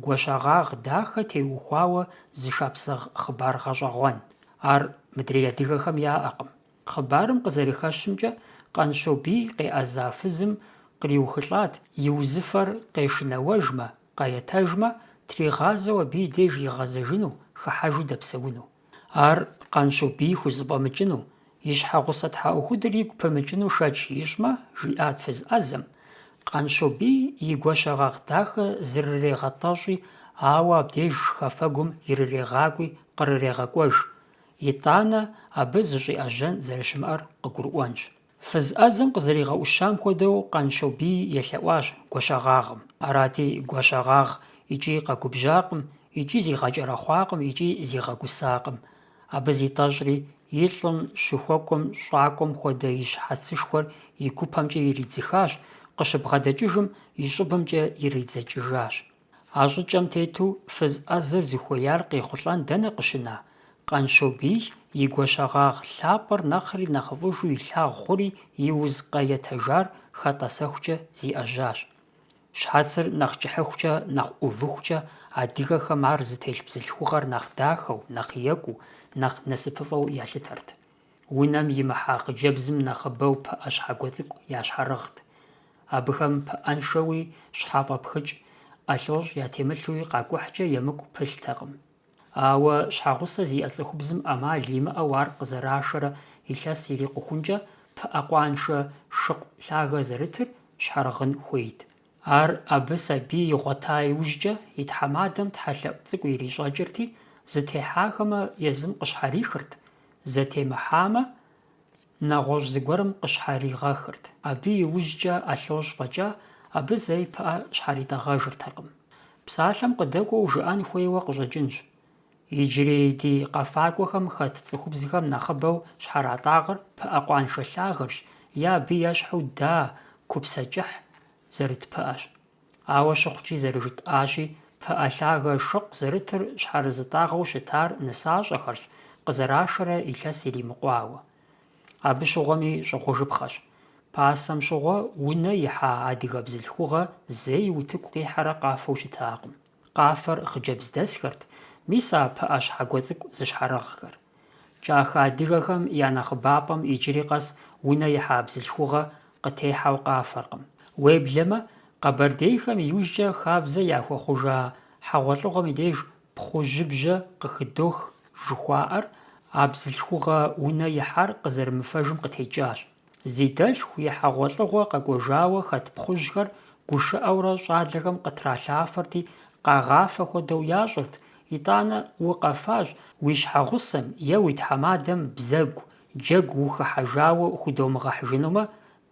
гуащэгъагъ дахэ теухуауэ зышапсыгъ хъыбар гъэщӀэгъуэн. Ар мыдрей адыгэхэм яӀэкъым. Хъыбарым къызэрыхэщымкӀэ, Къанщобий къеӀэза фызым къриухылӀат, и узыфэр къешынэуэжмэ, къаетэжмэ, тригъазэу абы и деж игъэзэжыну, хыхьэжу дэпсэуну. Ар Къанщобий хузэфӀэмыкӀыну, и щхьэгъусэ тхьэӀухудыр игу пымыкӀыну шэч ищӀмэ, жиӀат фыз Ӏэзэм, Къанщобий и гуащэгъагъ дахэ зэрырегъэтӀэщӀи, ауэ абдеж шхэфэгум ирырегъакӀуи кърырегъэкӀуэж. ИтӀанэ абы зыщӀиӀэжьэн зэрыщымыӀэр къыгурыӀуэнщ. Фыз Ӏэзэм къызэригъэӀущам хуэдэу Къанщобий елъэӀуащ гуащэгъагъым. Арати, гуащэгъагъ икӀи къэгубжьакъым, икӀи зигъэкӀэрэхъуакъым, икӀи зигъэгусакъым. Абы зитӀэщӀри, и лӀым щыхуэкӀуэм щӀакӀуэм хуэдэ и щхьэцышхуэр и гупэмкӀэ иридзыхащ, къыщыбгъэдэкӀыжым и щӀыбымкӀэ иридзэкӀыжащ. А щӀыкӀэм тету фыз Ӏэзэр зыхуеяр къехъулӀэн дэнэ къыщына? Къанщобий и гуащэгъагъ лъапӀэр нэхъри нэхъыфӀыжу илъагъу хъури, и уз къеетэжар хатӀэ-сэхукӀэ зиӀэжьащ. Щхьэцыр нэхъ кӀыхьыхукӀэ, нэхъ ӀувыхукӀэ, адыгэхэм ар зытелъ бзылъхугъэр нэхъ дахэу, нэхъ екӀуу, нэхъ насыпыфӀэу ялъытэрт. Унэм имыхьа хъыджэбзым нэхъыбэу пыӀэ щхьэгуэ цӀыкӀу ящхьэрыгът. Абыхэм пыӀэншэуи щхьэфӀэпхыкӀ, ӀэлъощӀ ятемылъуи къакӀухькӀэ емыкӀу пылътэкъым. Ауэ щхьэгъусэ зиӀэ цӀыхубзым Ӏэмал имыӀэу ар къызэрашэрэ илъэс ирикъухункӀэ, пыӀэ къуаншэ шыкъу лъагэ зэрытыр щхьэрыгъын хуейт. Ар абы сабий игъуэта иужькӀэ и тхьэмадэм тхьэлъэӀу цӀыкӀу ирищӀэкӀырти, зытехьахэмэ, езым къыщхьэрихырт, зэтемыхьамэ, нэгъуэщӀ зыгуэрым къыщхьэригъэхырт. Абы иужькӀэ ӀэлъощӀ фӀэкӀа, абы зэи пыӀэ щхьэритӀэгъэжыртэкъым. Псалъэм къыдэкӀуэу жыӀэн хуейуэ къыщӀэкӀынщ. Иджырей ди къэфакӏуэхэм хэт цӏыхубзхэм нэхъыбэу щхьэратӏагъэр пыӏэ къуаншэ лъагэрщ, е абы ещхьу да, купсэ кӏыхь зэрытпыӏэщ. Ауэ щыхъукӏи зэрыжытӏащи, пыӏэ лъагэ шыкъу зэрытыр щхьэрызытӏагъэу щытар нысащӏэхэрщ, къызэрашэрэ илъэс иримыкъуауэ. Абы щыгъуэми щӏыгъужыпхъэщ. Пасэм щыгъуэ унэ ихьа адыгэ бзылъхугъэ зэи утыку къихьэрэ къафэу щытакъым. Къафэр хъыджэбз дэсхэрт, мис а пыӏэ щхьэгуэ цӏыкӏу зыщхьэрыгъхэр. Кӏахэ адыгэхэм я нэхъыбапӏэм иджыри къэс унэ ихьа бзылъхугъэ къытехьэу къафэркъым. Уеблэмэ, къэбэрдейхэм иужькӏэ хабзэ яхуэхъужа хьэгъуэлӏыгъуэм и деж пхъужьыбжьэ къыхыдох жыхуаӏэр а бзылъхугъэ унэ ихьар къызэрымыфэжым къытекӏащ. Зи дэлъху и хьэгъуэлӏыгъуэ къэкӏуэжауэ хэт пхъужьхэр гушыӏэурэ щӏалэхэм къытралъафэрти, къагъафэ хуэдэу ящӏырт, итӏанэ укъэфащ, уи щхьэгъусэм е уи тхьэмадэм бзэгу, джэгу ухыхьэжауэ худомыгъэхьыжынумэ,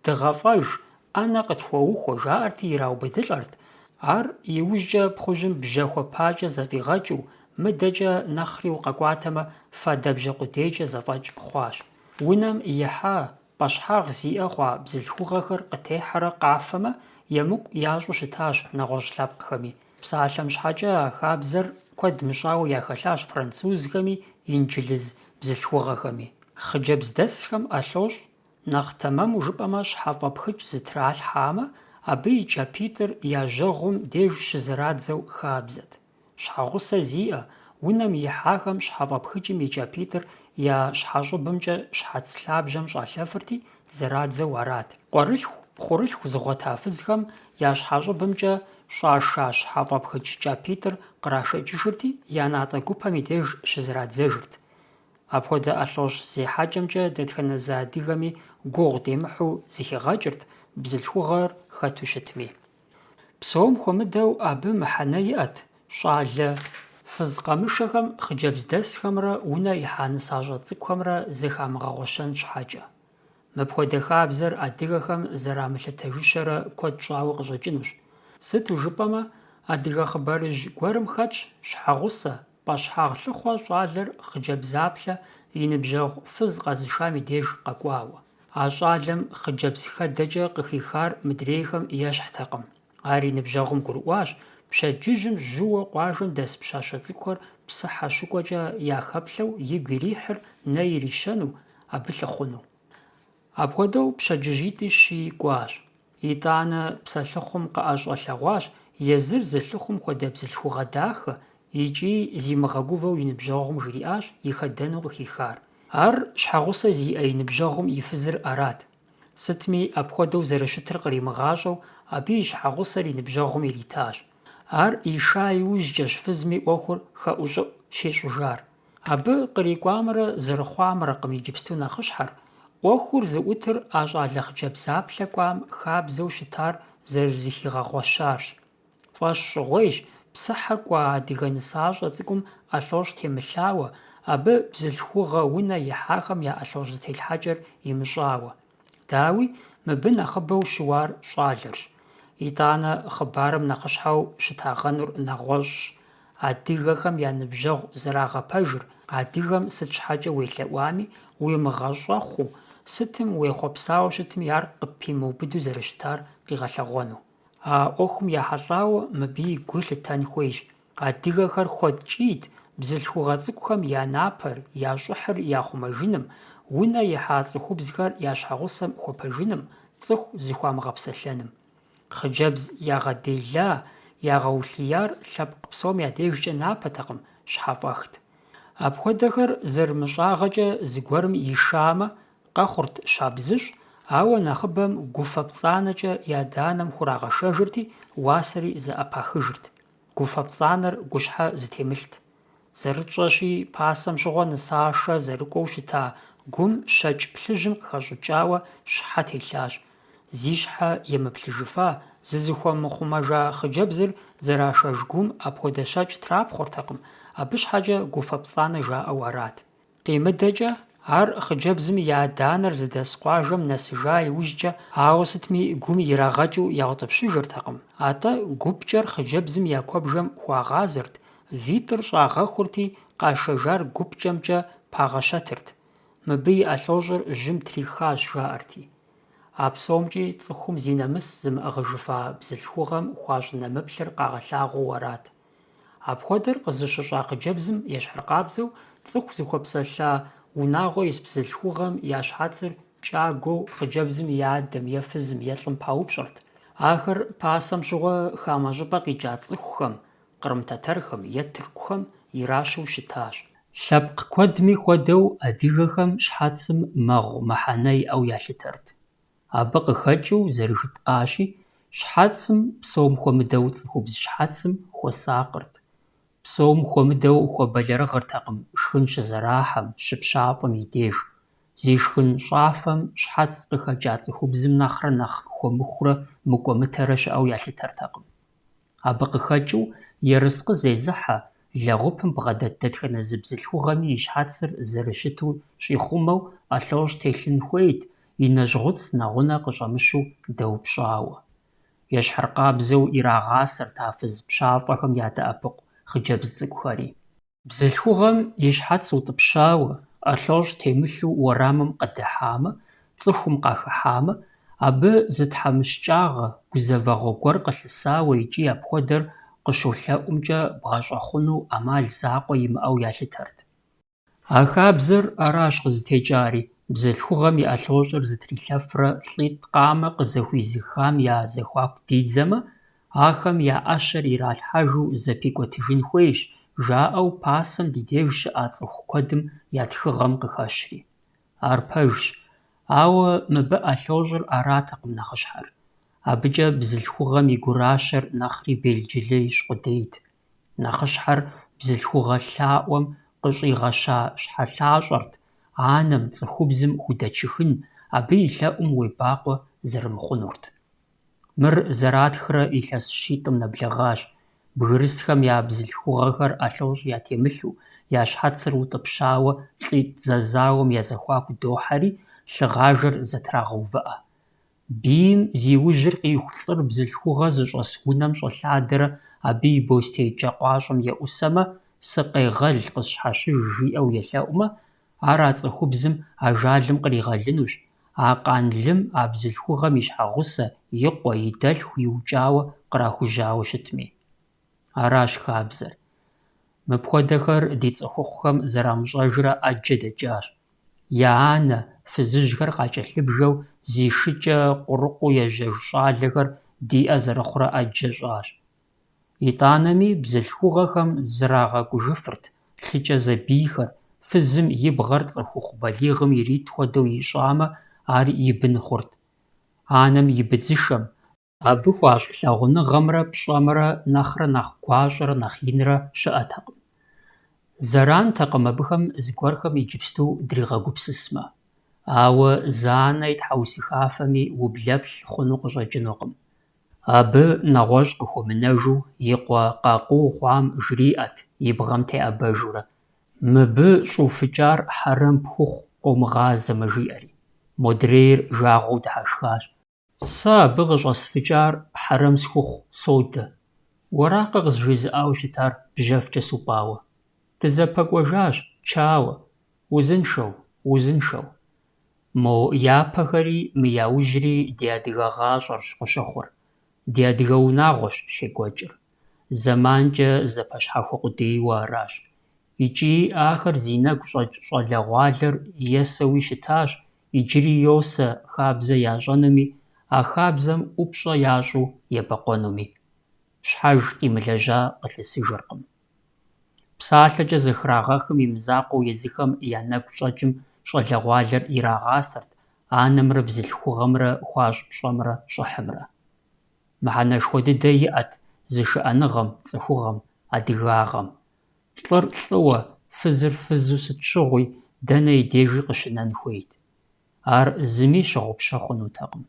дыгъэфӏэж, ӏэнэ къытхуэухуэ, жаӏэрти ираубыдылӏэрт. Ар иужькӏэ пхъужьым бжьэ хуэпакӏэ зэфӏигъэкӏыу, мыдэкӏэ нэхъри укъэкӏуатэмэ, фадэ бжьэкъудейкӏэ зэфӏэкӏ хъуащ. Унэм ихьа, пӏэщхьагъ зиӏэ хъуа бзылъхугъэхэр къытехьэрэ къафэмэ, емыкӏу ящӏу щытащ нэгъуэщӏ лъэпкъхэми. Псалъэм щхьэкӏэ а хабзэр куэд мыщӏауэ яхэлъащ французхэми, инджылыз бзылъхугъэхэми. Хъыджэбз дэсхэм ӏэлъощӏ, нэхъ тэмэму жыпӏэмэ щхьэфӏэпхыкӏ зытралъхьамэ, абы и кӏапитӏыр я жьэгъум деж щызэрадзэу хабзэт. Щхьэгъусэ зиӏэ, унэм ихьахэм щхьэфӏэпхыкӏым и кӏапитӏыр я щхьэщӏыбымкӏэ щхьэц лъабжьэм щӏалъэфырти, зэрадзэу арат. Къуэрылъху, пхъурылъху зыгъуэта фызхэм я щхьэщӏыбымкӏэ щӏаша щхьэфӏэпхыкӏ кӏапитӏыр кърашэкӏыжырти, я натӏэ гупэм и деж щызэрадзэжырт. Апхуэдэ ӏэлъощ зехьэкӏэмкӏэ дэтхэнэ зы адыгэми гугъу демыхьу зыхигъэкӏырт, бзылъхугъэр хэту щытми. Псом хуэмыдэу абы мыхьэнэ иӏэт. ЩӀалэ фыз къамышэхэм хъыджэбз дэсхэмрэ унэ ихьа нысащӏэ цӏыкӏухэмрэ зыхамыгъэгъуэщэн щхьэкӏэ. Мыпхуэдэ хабзэр адыгэхэм зэрамылъытэжыщэрэ куэд щӏауэ къыщӏэкӏынущ. Сыту жыпӏэмэ, адыгэ хъыбарыжь гуэрым хэтщ щхьэгъусэ, пӏэщхьагъ лъыхъуэ щӏалэр хъыджэбзаплъэ и ныбжьэгъу фыз къэзышам и деж къэкӏуауэ. А щӏалэм хъыджэбз хэдэкӏэ къыхихар мыдрейхэм ещхьтэкъым. Ар и ныбжьэгъум гурыӏуащ, пщэдджыжьым жьыуэ къуажэм дэс пщащэ цӏыкӏухэр псыхьэ щыкӏуэкӏэ яхэплъэу игу ирихьыр нэ ирищэну, абы лъыхъуну. Апхуэдэу пщэдджыжьитӏи кӏуащ. ИтӀанэ псэлъыхъум къыӏэщӏэлъэгъуащ езыр зылъыхъум хуэдэ бзылъхугъэ дахэ, икӏи зимыгъэгувэу и ныбжьэгъум жриӏащ и хэдэну къыхихар. Ар щхьэгъусэ зиӏэ и ныбжьэгъум и фызыр арат. Сытми апхуэдэу зэрыщытыр къримыгъащӏэу, абы и щхьэгъусэр и ныбжьэгъум иритащ. Ар иша иужькӏэщ фызми ӏуэхур хэӏущӏыӏу щещӏыжар. Абы кърикӏуамрэ зэрыхъуамрэкъым иджыпсту нэхъыщхьэр, ӏуэхур зыӏутыр а щӏалэ хъыджэбзаплъэ кӏуам хабзэу щытар зэрызыхигъэгъуэщарщ. Фӏэщ щӏыгъуейщ псыхьэ кӏуа адыгэ нысащӏэ цӏыкӏум ӏэлъощ темылъауэ, абы бзылъхугъэ унэ ихьахэм я ӏэлъощ зытелъхьэкӏэр имыщӏауэ. Дауи, мыбы нэхъыбэу щыуар щӏалэрщ. ИтӀанэ хъыбарым нэхъыщхьэу щытагъэнур нэгъуэщӏщ. Адыгэхэм я ныбжьэгъу зэрагъэпэжыр, адыгэм сыт щхьэкӏэ уелъэӏуами, уимыгъэщӏэхъуу, сытым уехъуэпсауэ щытми ар къыпимыубыду зэрыщытар къигъэлъэгъуэну. А ӏуэхум ехьэлӏауэ мыбы и гу лъытэн хуейщ. Адыгэхэр хуэт кӏийт бзылъхугъэ цӏыкӏухэм я напэр, я щӏыхьыр яхъумэжыным, унэ ихьа цӏыхубзхэр я щхьэгъусэм хуэпэжыным, цӏыху зыхуамыгъэпсэлъэным. Хъыджэбз ягъэдела, ягъэулъияр лъэпкъ псом я дежкӏэ напэтэкъым, щхьэфӏэхт. Апхуэдэхэр зэрымыщӏагъэкӏэ зыгуэрым ишамэ, къэхъурт щабзыщӏ, ауэ нэхъыбэм гуфэпцӏанэкӏэ я данэм хурагъэшэжырти, уасэри зэӏэпахыжырт. Гуфэпцӏанэр гущхьэ зытемылът. Зэрытщӏэщи, пасэм щыгъуэ нысашэ зэрыкӏуэу щыта гум щэкӏ плъыжьым хэщӏыкӏауэ щхьэ телъащ. Зи щхьэ емыплъыжыфа, зызыхуэмыхъумэжа хъыджэбзыр зэрашэж гум апхуэдэ щэкӏ трапхъуртэкъым, абы щхьэкӏэ гуфэпцӏанэ жаӏэу арат. Къимыдэкӏэ, ар хъыджэбзым я данэр зыдэс къуажэм нэсыжа иужькӏэ, ауэ сытми гум ирагъэкӏыу ягъутӏыпщыжыртэкъым. Атӏэ гупкӏэр хъыджэбзым я куэбжэм хуагъазэрт, витӏыр щӏагъэхурти къашэжар гупкӏэмкӏэ пагъэщэтырт. Мыбы и ӏэлъощӏыр жьым трихащ жаӏэрти. А псомкӏи цӏыхум зи нэмыс зымыӏыгъыжыфа бзылъхугъэм хуащӏынэмыплъыр къагъэлъагъуэу арат. Апхуэдэр къызыщыщӏа хъыджэбзым ещхьыркъабзэу цӏыху зыхуэпсэлъа унагъуэ ис бзылъхугъэм я щхьэцыр кӏагуэу хъыджэбзым и адэм е фызым е лӏым паупщӏэрт. Ахэр пасэм щыгъуэ хамэ щӏыпӏэ къикӏа цӏыхухэм, кърым-тэтэрхэм е тыркухэм иращу щытащ. Лъэпкъ куэдми хуэдэу адыгэхэм щхьэцым мэгъу мыхьэнэ иӏэу ялъытэрт. Абы къыхэкӏыу зэрыжытӏащи, щхьэцым псом хуэмыдэу цӏыхубз щхьэцым хуэсакъырт. Псом хуэмыдэу хуэбэлэрыгъыртэкъым шхын щызэрахьэм, щыпщафӏэм и деж. Зи шхын щӏафэм щхьэц къыхэкӏа цӏыхубзым нэхърэ нэхъ хуэмыхурэ мыкӏуэмытэрэ щыӏэу ялъытэртэкъым. Абы къыхэкӏыу ерыскъы зезыхьэ, лэгъупым бгъэдэт дэтхэнэ зы бзылъхугъэми и щхьэцыр зэрыщыту щӏихъумэу ӏэлъощӏ телъын хуейт, и нэжьгъуц нэгъунэ къыщӏэмыщу дэупщӏауэ. Ещхьыркъабзэу ирагъасэрт а фыз пщафӏэхэм ядэӏэпыкъу хъыджэбз цӏыкӏухэри. Бзылъхугъэм и щхьэц утӏыпщауэ, ӏэлъощӏ темылъу уэрамым къыдыхьамэ, цӏыхум къахыхьамэ, абы зытхьэмыщкӏагъэ, гузэвэгъуэ гуэр къылъысауэ икӏи апхуэдэр къыщолъэӏумкӏэ бгъэщӏэхъуну ӏэмал закъуэ имыӏэу ялъытэрт. А хабзэр аращ къызытекӏари, бзылъхугъэм и ӏэлъощӏыр зытрилъэфрэ лӏитӏ къамэ къызэхуизыхам я зэхуаку дидзэмэ, ахэм я ӏэщэр иралъхьэжу зэпикӏуэтыжын хуейщ, жаӏэу пасэм ди деж щыӏа цӏыху куэдым я тхыгъэм къыхэщри. Ар пэжщ. Ауэ мыбы ӏэлъощӏыр аратэкъым нэхъыщхьэр. Абыкӏэ бзылъхугъэм и гуращэр нэхъри белджылей щӏыкъудейт. Нэхъыщхьэр бзылъхугъэ лъаӏуэм къыщӏигъэща щхьэлъащӏэрт, анэм, цӏыхубзым худэчыхын, абы илъэӏум уебакъуэ зэрымыхъунурт. Мыр зэратхрэ илъэс щитӏым нэблэгъащ. Бгырысхэм я бзылъхугъэхэр ӏэлъощӏ ятемылъу, я щхьэцыр утӏыпщауэ лӏитӏ зэзауэм я зэхуаку дохьэри, лъыгъажэр зэтрагъэувыӏэ. Бийм зи ужьыр къиху лӏыр бзылъхугъэ зыщӏэс унэм щӏолъадэрэ абы и бостей кӏэкъуащӏэм еӏусэмэ, «сыкъегъэл, къысщхьэщыж» жиӏэу елъэӏумэ, ар а цӏыхубзым ажалым къригъэлынущ, а къан лым а бзылъхугъэм и щхьэгъусэ, и къуэ, и дэлъху иукӏауэ кърахужьауэ щытми. Аращ хабзэр. Мыпхуэдэхэр ди цӏыхухъухэм зэрамыщӏэжрэ ӏэджэ дэкӏащ. Я анэ, фызыжьхэр къакӏэлъыбжэу, зи шыкӏэ къурыкъуу ежьэж щӏалэхэр диӏэ зэрыхъурэ ӏэджэ щӏащ. ИтӀанэми бзылъхугъэхэм зрагъэкӏужыфырт лъыкӏэ зэбийхэр, фызым и бгъэр цӏыхухъу балигъым ирит хуэдэу ищӏамэ, ар и бын хъурт. Анэм и быдзышэм, абы хуащӏ лъагъуныгъэмрэ пщӏэмрэ нэхърэ нэхъ гуащӏэрэ нэхъ инрэ щыӏэтэкъым. Зэрантэкъым абыхэм зыгуэрхэм иджыпсту дригъэгупсысмэ. Ауэ зы анэ и тхьэусыхафэми ублэплъ хъуну къыщӏэкӏынукъым. Абы нэгъуэщӏ къыхуэмынэжу, и къуэ къакъуу хъуам жриӏэт, и бгъэм теӏэбэжурэ. Мыбы щӏыуфыкӏар хьэрэмп хухъу къыумыгъазэмэ жиӏэри. Модрейр жагъуэу дыхьэшхащ. Сэ абы къыщӏэсфыкӏар хьэрэм схухъу содэ. Уэракъэ къызжезыӏауэ щытар бжьэфкӏэ супӏауэ. Дызэпэкӏуэжащ, чауэ. Узыншэу, узыншэу. Мо япэхэри мы яужьри ди адыгэ гъащӏэрщ къыщыхъур. Ди адыгэ унагъуэщ щекӏуэкӏыр. Зэманкӏэ зэпэщхьэхуэ къудейуэ аращ. Икӏи ахэр зи нэгу щӏэкӏ щӏалэгъуалэр есэуи щытащ, иджыри йосэ хабзэ ящӏэнуми, а хабзэм ӏупщӏэ ящӏу ебэкъуэнуми. Щхьэж къимылэжьа къылъысыжыркъым. Псалъэкӏэ зыхрагъэхым и мызакъуэу езыхэм я нэгу щӏэкӏым щӏалэгъуалэр ирагъасэрт анэмрэ бзылъхугъэмрэ хуащӏ-пщӏэмрэ щӏыхьымрэ. Мыхьэнэшхуэ дыдэ иӏэт зышыӏэныгъэм, цӏыхугъэм, адыгагъэм. Лӏыр лӏыуэ, фызыр фызу сыт щыгъуи, дэнэ и дежи къыщынэн хуейт. Ар зыми щыгъупщэ хъунутэкъым.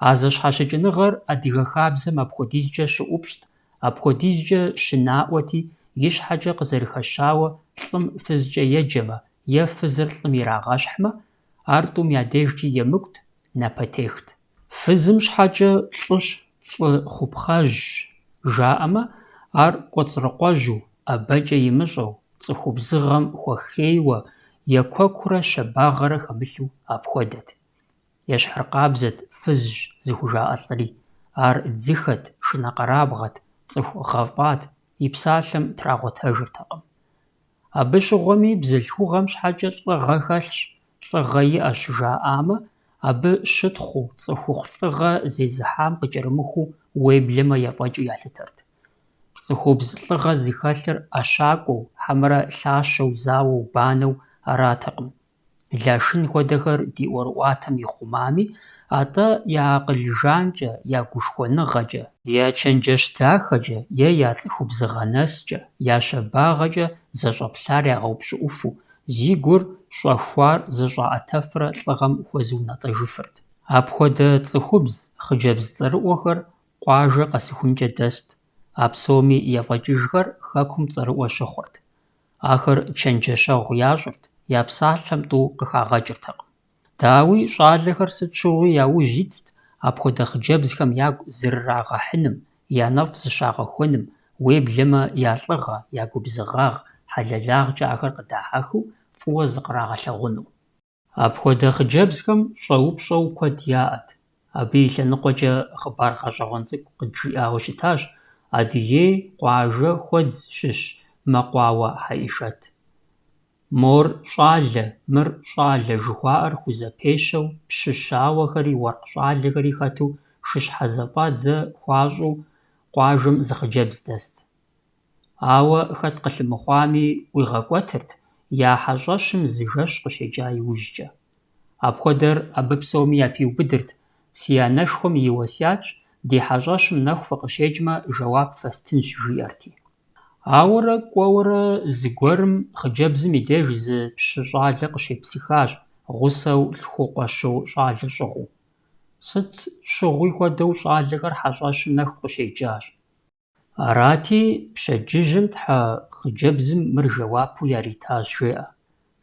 А зэщхьэщыкӏыныгъэр адыгэ хабзэм апхуэдизкӏэ щыӏупщӏт, апхуэдизкӏэ щынаӏуэти, и щхьэкӏэ къызэрыхэщауэ лӏым фызкӏэ еджэмэ, е фызыр лӏым ирагъэщхьмэ, ар тӏум я дежкӏи емыкӏут, напэтехт. Фызым щхьэкӏэ лӏыщ, лӏы хъупхъэжьщ жаӏэмэ, ар кӏуэцӏрыкъуэжу, ӏэбэкӏэ имыщӏэу, цӏыхубзыгъэм хуэхейуэ е куэкурэ щэбагъэрэ хэмылъу апхуэдэт. Ещхьыркъабзэт, фызщ зыхужаӏэлӏэри. Ар дзыхэт, шынэ къэрабгъэт, цӏыху гъэфӏат, и псалъэм трагъуэтэжыртэкъым. Абы щыгъуэми бзылъхугъэм щхьэкӏэ лӏыгъэ хэлъщ. Лӏыгъэ иӏэщ жаӏамэ, абы щытхъуу, цӏыхухъу лӏыгъэ зезыхьам къыкӏэрымыхуу уеблэмэ ефӏэкӏыу ялъытэрт. Цӏыхубз лӏыгъэ зыхэлъыр ӏэщакӏуэу, хьэмэрэ лъащэу, зауэу, банэу аратэкъым. Лашын хуэдэхэр ди ӏуэрыӏуатэм ихъумами, атӏэ я акъыл жанкӏэ, я гушхуэныгъэкӏэ, я чэнджэщ дахэкӏэ е я цӏыхубзыгъэ нэскӏэ, я щэбагъэкӏэ зэщӏэплъар ягъэупщӏыӏуфу, зи гур щӏэхуар зыщӏаӏэтэфрэ лӏыгъэм хуэзыунэтӏэжыфырт. Апхуэдэ цӏыхубз, хъыджэбз цӏэрыӏуэхэр къуажэ къэсыхункӏэ дэст. А псоми ефӏэкӏыжхэр хэкум цӏэрыӏуэ щыхъурт. Ахэр чэнджэщэгъу ящӏырт, я псалъэм тӏу къыхагъэкӏыртэкъым. Дауи щӏалэхэр сыт щыгъуи яужь итт апхуэдэ хъыджэбзхэм ягу зэрырагъэхьыным, я нэфӏ зыщагъэхуэным, уеблэмэ я лӏыгъэ, я губзыгъагъ, хьэлэлагъкӏэ ахэр къыдахьэхыу фӏыуэ зыкърагъэлъэгъуну. Апхуэдэ хъыджэбзхэм щӏэупщӏэу куэд яӏэт. Абы и лъэныкъуэкӏэ хъыбар гъэщӏэгъуэн цӏыкӏу къыджиӏауэ щытащ Адыгей, къуажэ, хуэдз щыщ мэкъуауэ Хьэишэт. Мор щӏалэ, мыр щӏалэ жыхуаӏэр хузэпещэу, пщы щауэхэри, уэркъ щӏалэхэри хэту шыщхьэ зэфӏадзэ хуащӏу къуажэм зы хъыджэбз дэст. Ауэ хэт къылъымыхъуами ӏуигъэкӏуэтырт я хьэщӏэщым зы жэщ къыщекӏа иужькӏэ. Апхуэдэр абы псоми япиубыдырт: «Си анэшхуэм и уэсятщ, ди хьэщӏэщым нэху фыкъыщекӏмэ, жэуап фэстынщ», жиӏэрти. Ауэрэ кӏуэуэрэ зыгуэрым хъыджэбзым и деж зы пщы щӏалэ къыщепсыхащ, гъусэу лъху къуэщу щӏалэ щӏыгъуу. Сыт щыгъуи хуэдэу щӏалэхэр хьэщӏэщым нэху къыщекӏащ. Арати, пщэдджыжьым тхьэ хъыджэбзым мыр жэуапу яритащ жеӏэ.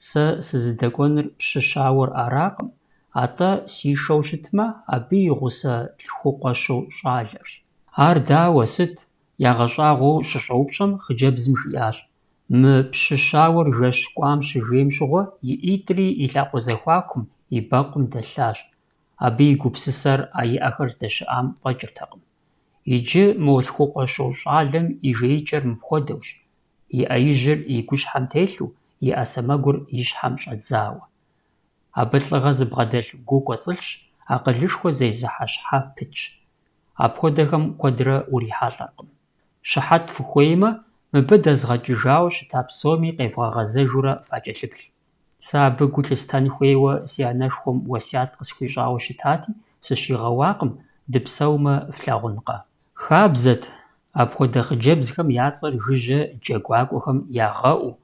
Сэ сызыдэкӏуэныр пщы щауэр аракъым, атӏэ сишэу щытмэ, абы и гъусэ лъху къуэщу щӏалэрщ. Ар дауэ, сыт? Ягъэщӏагъуэу щыщӏэупщӏэм, хъыджэбзым жиӏащ: «Мы пщы щауэр жэщ кӏуам щыжейм щыгъуэ и ӏитӏри и лъакъуэ зэхуакум, и бэкъум дэлъащ». Абы и гупсысэр а иӏэхэр здэщыӏам фӏэкӏыртэкъым. Иджы мо лъху къуэщу щӏалэм и жеикӏэр мыпхуэдэущ: и ӏеижьыр и гущхьэм телъу, и ӏэ сэмэгур и щхьэм щӏэдзауэ. Абы лӏыгъэ зыбгъэдэлъ гу кӏуэцӏылъщ, акъылышхуэ зезыхьэ щхьэ пытщ. Апхуэдэхэм куэдрэ урихьэлӏэркъым. Щыхьэт фыхуеймэ, мыбы дэзгъэкӏыжауэ щыта псоми къевгъэгъэзэжурэ факӏэлъыплъ. Сэ абы гу лъыстэн хуейуэ си анэшхуэм уэсят къысхуищӏауэ щытати, сыщигъэуакъым, дыпсэумэ флъагъункъэ. Хабзэт апхуэдэ хъыджэбзхэм я цӏэр жыжьэ джэгуакӏуэхэм ягъэӏуу,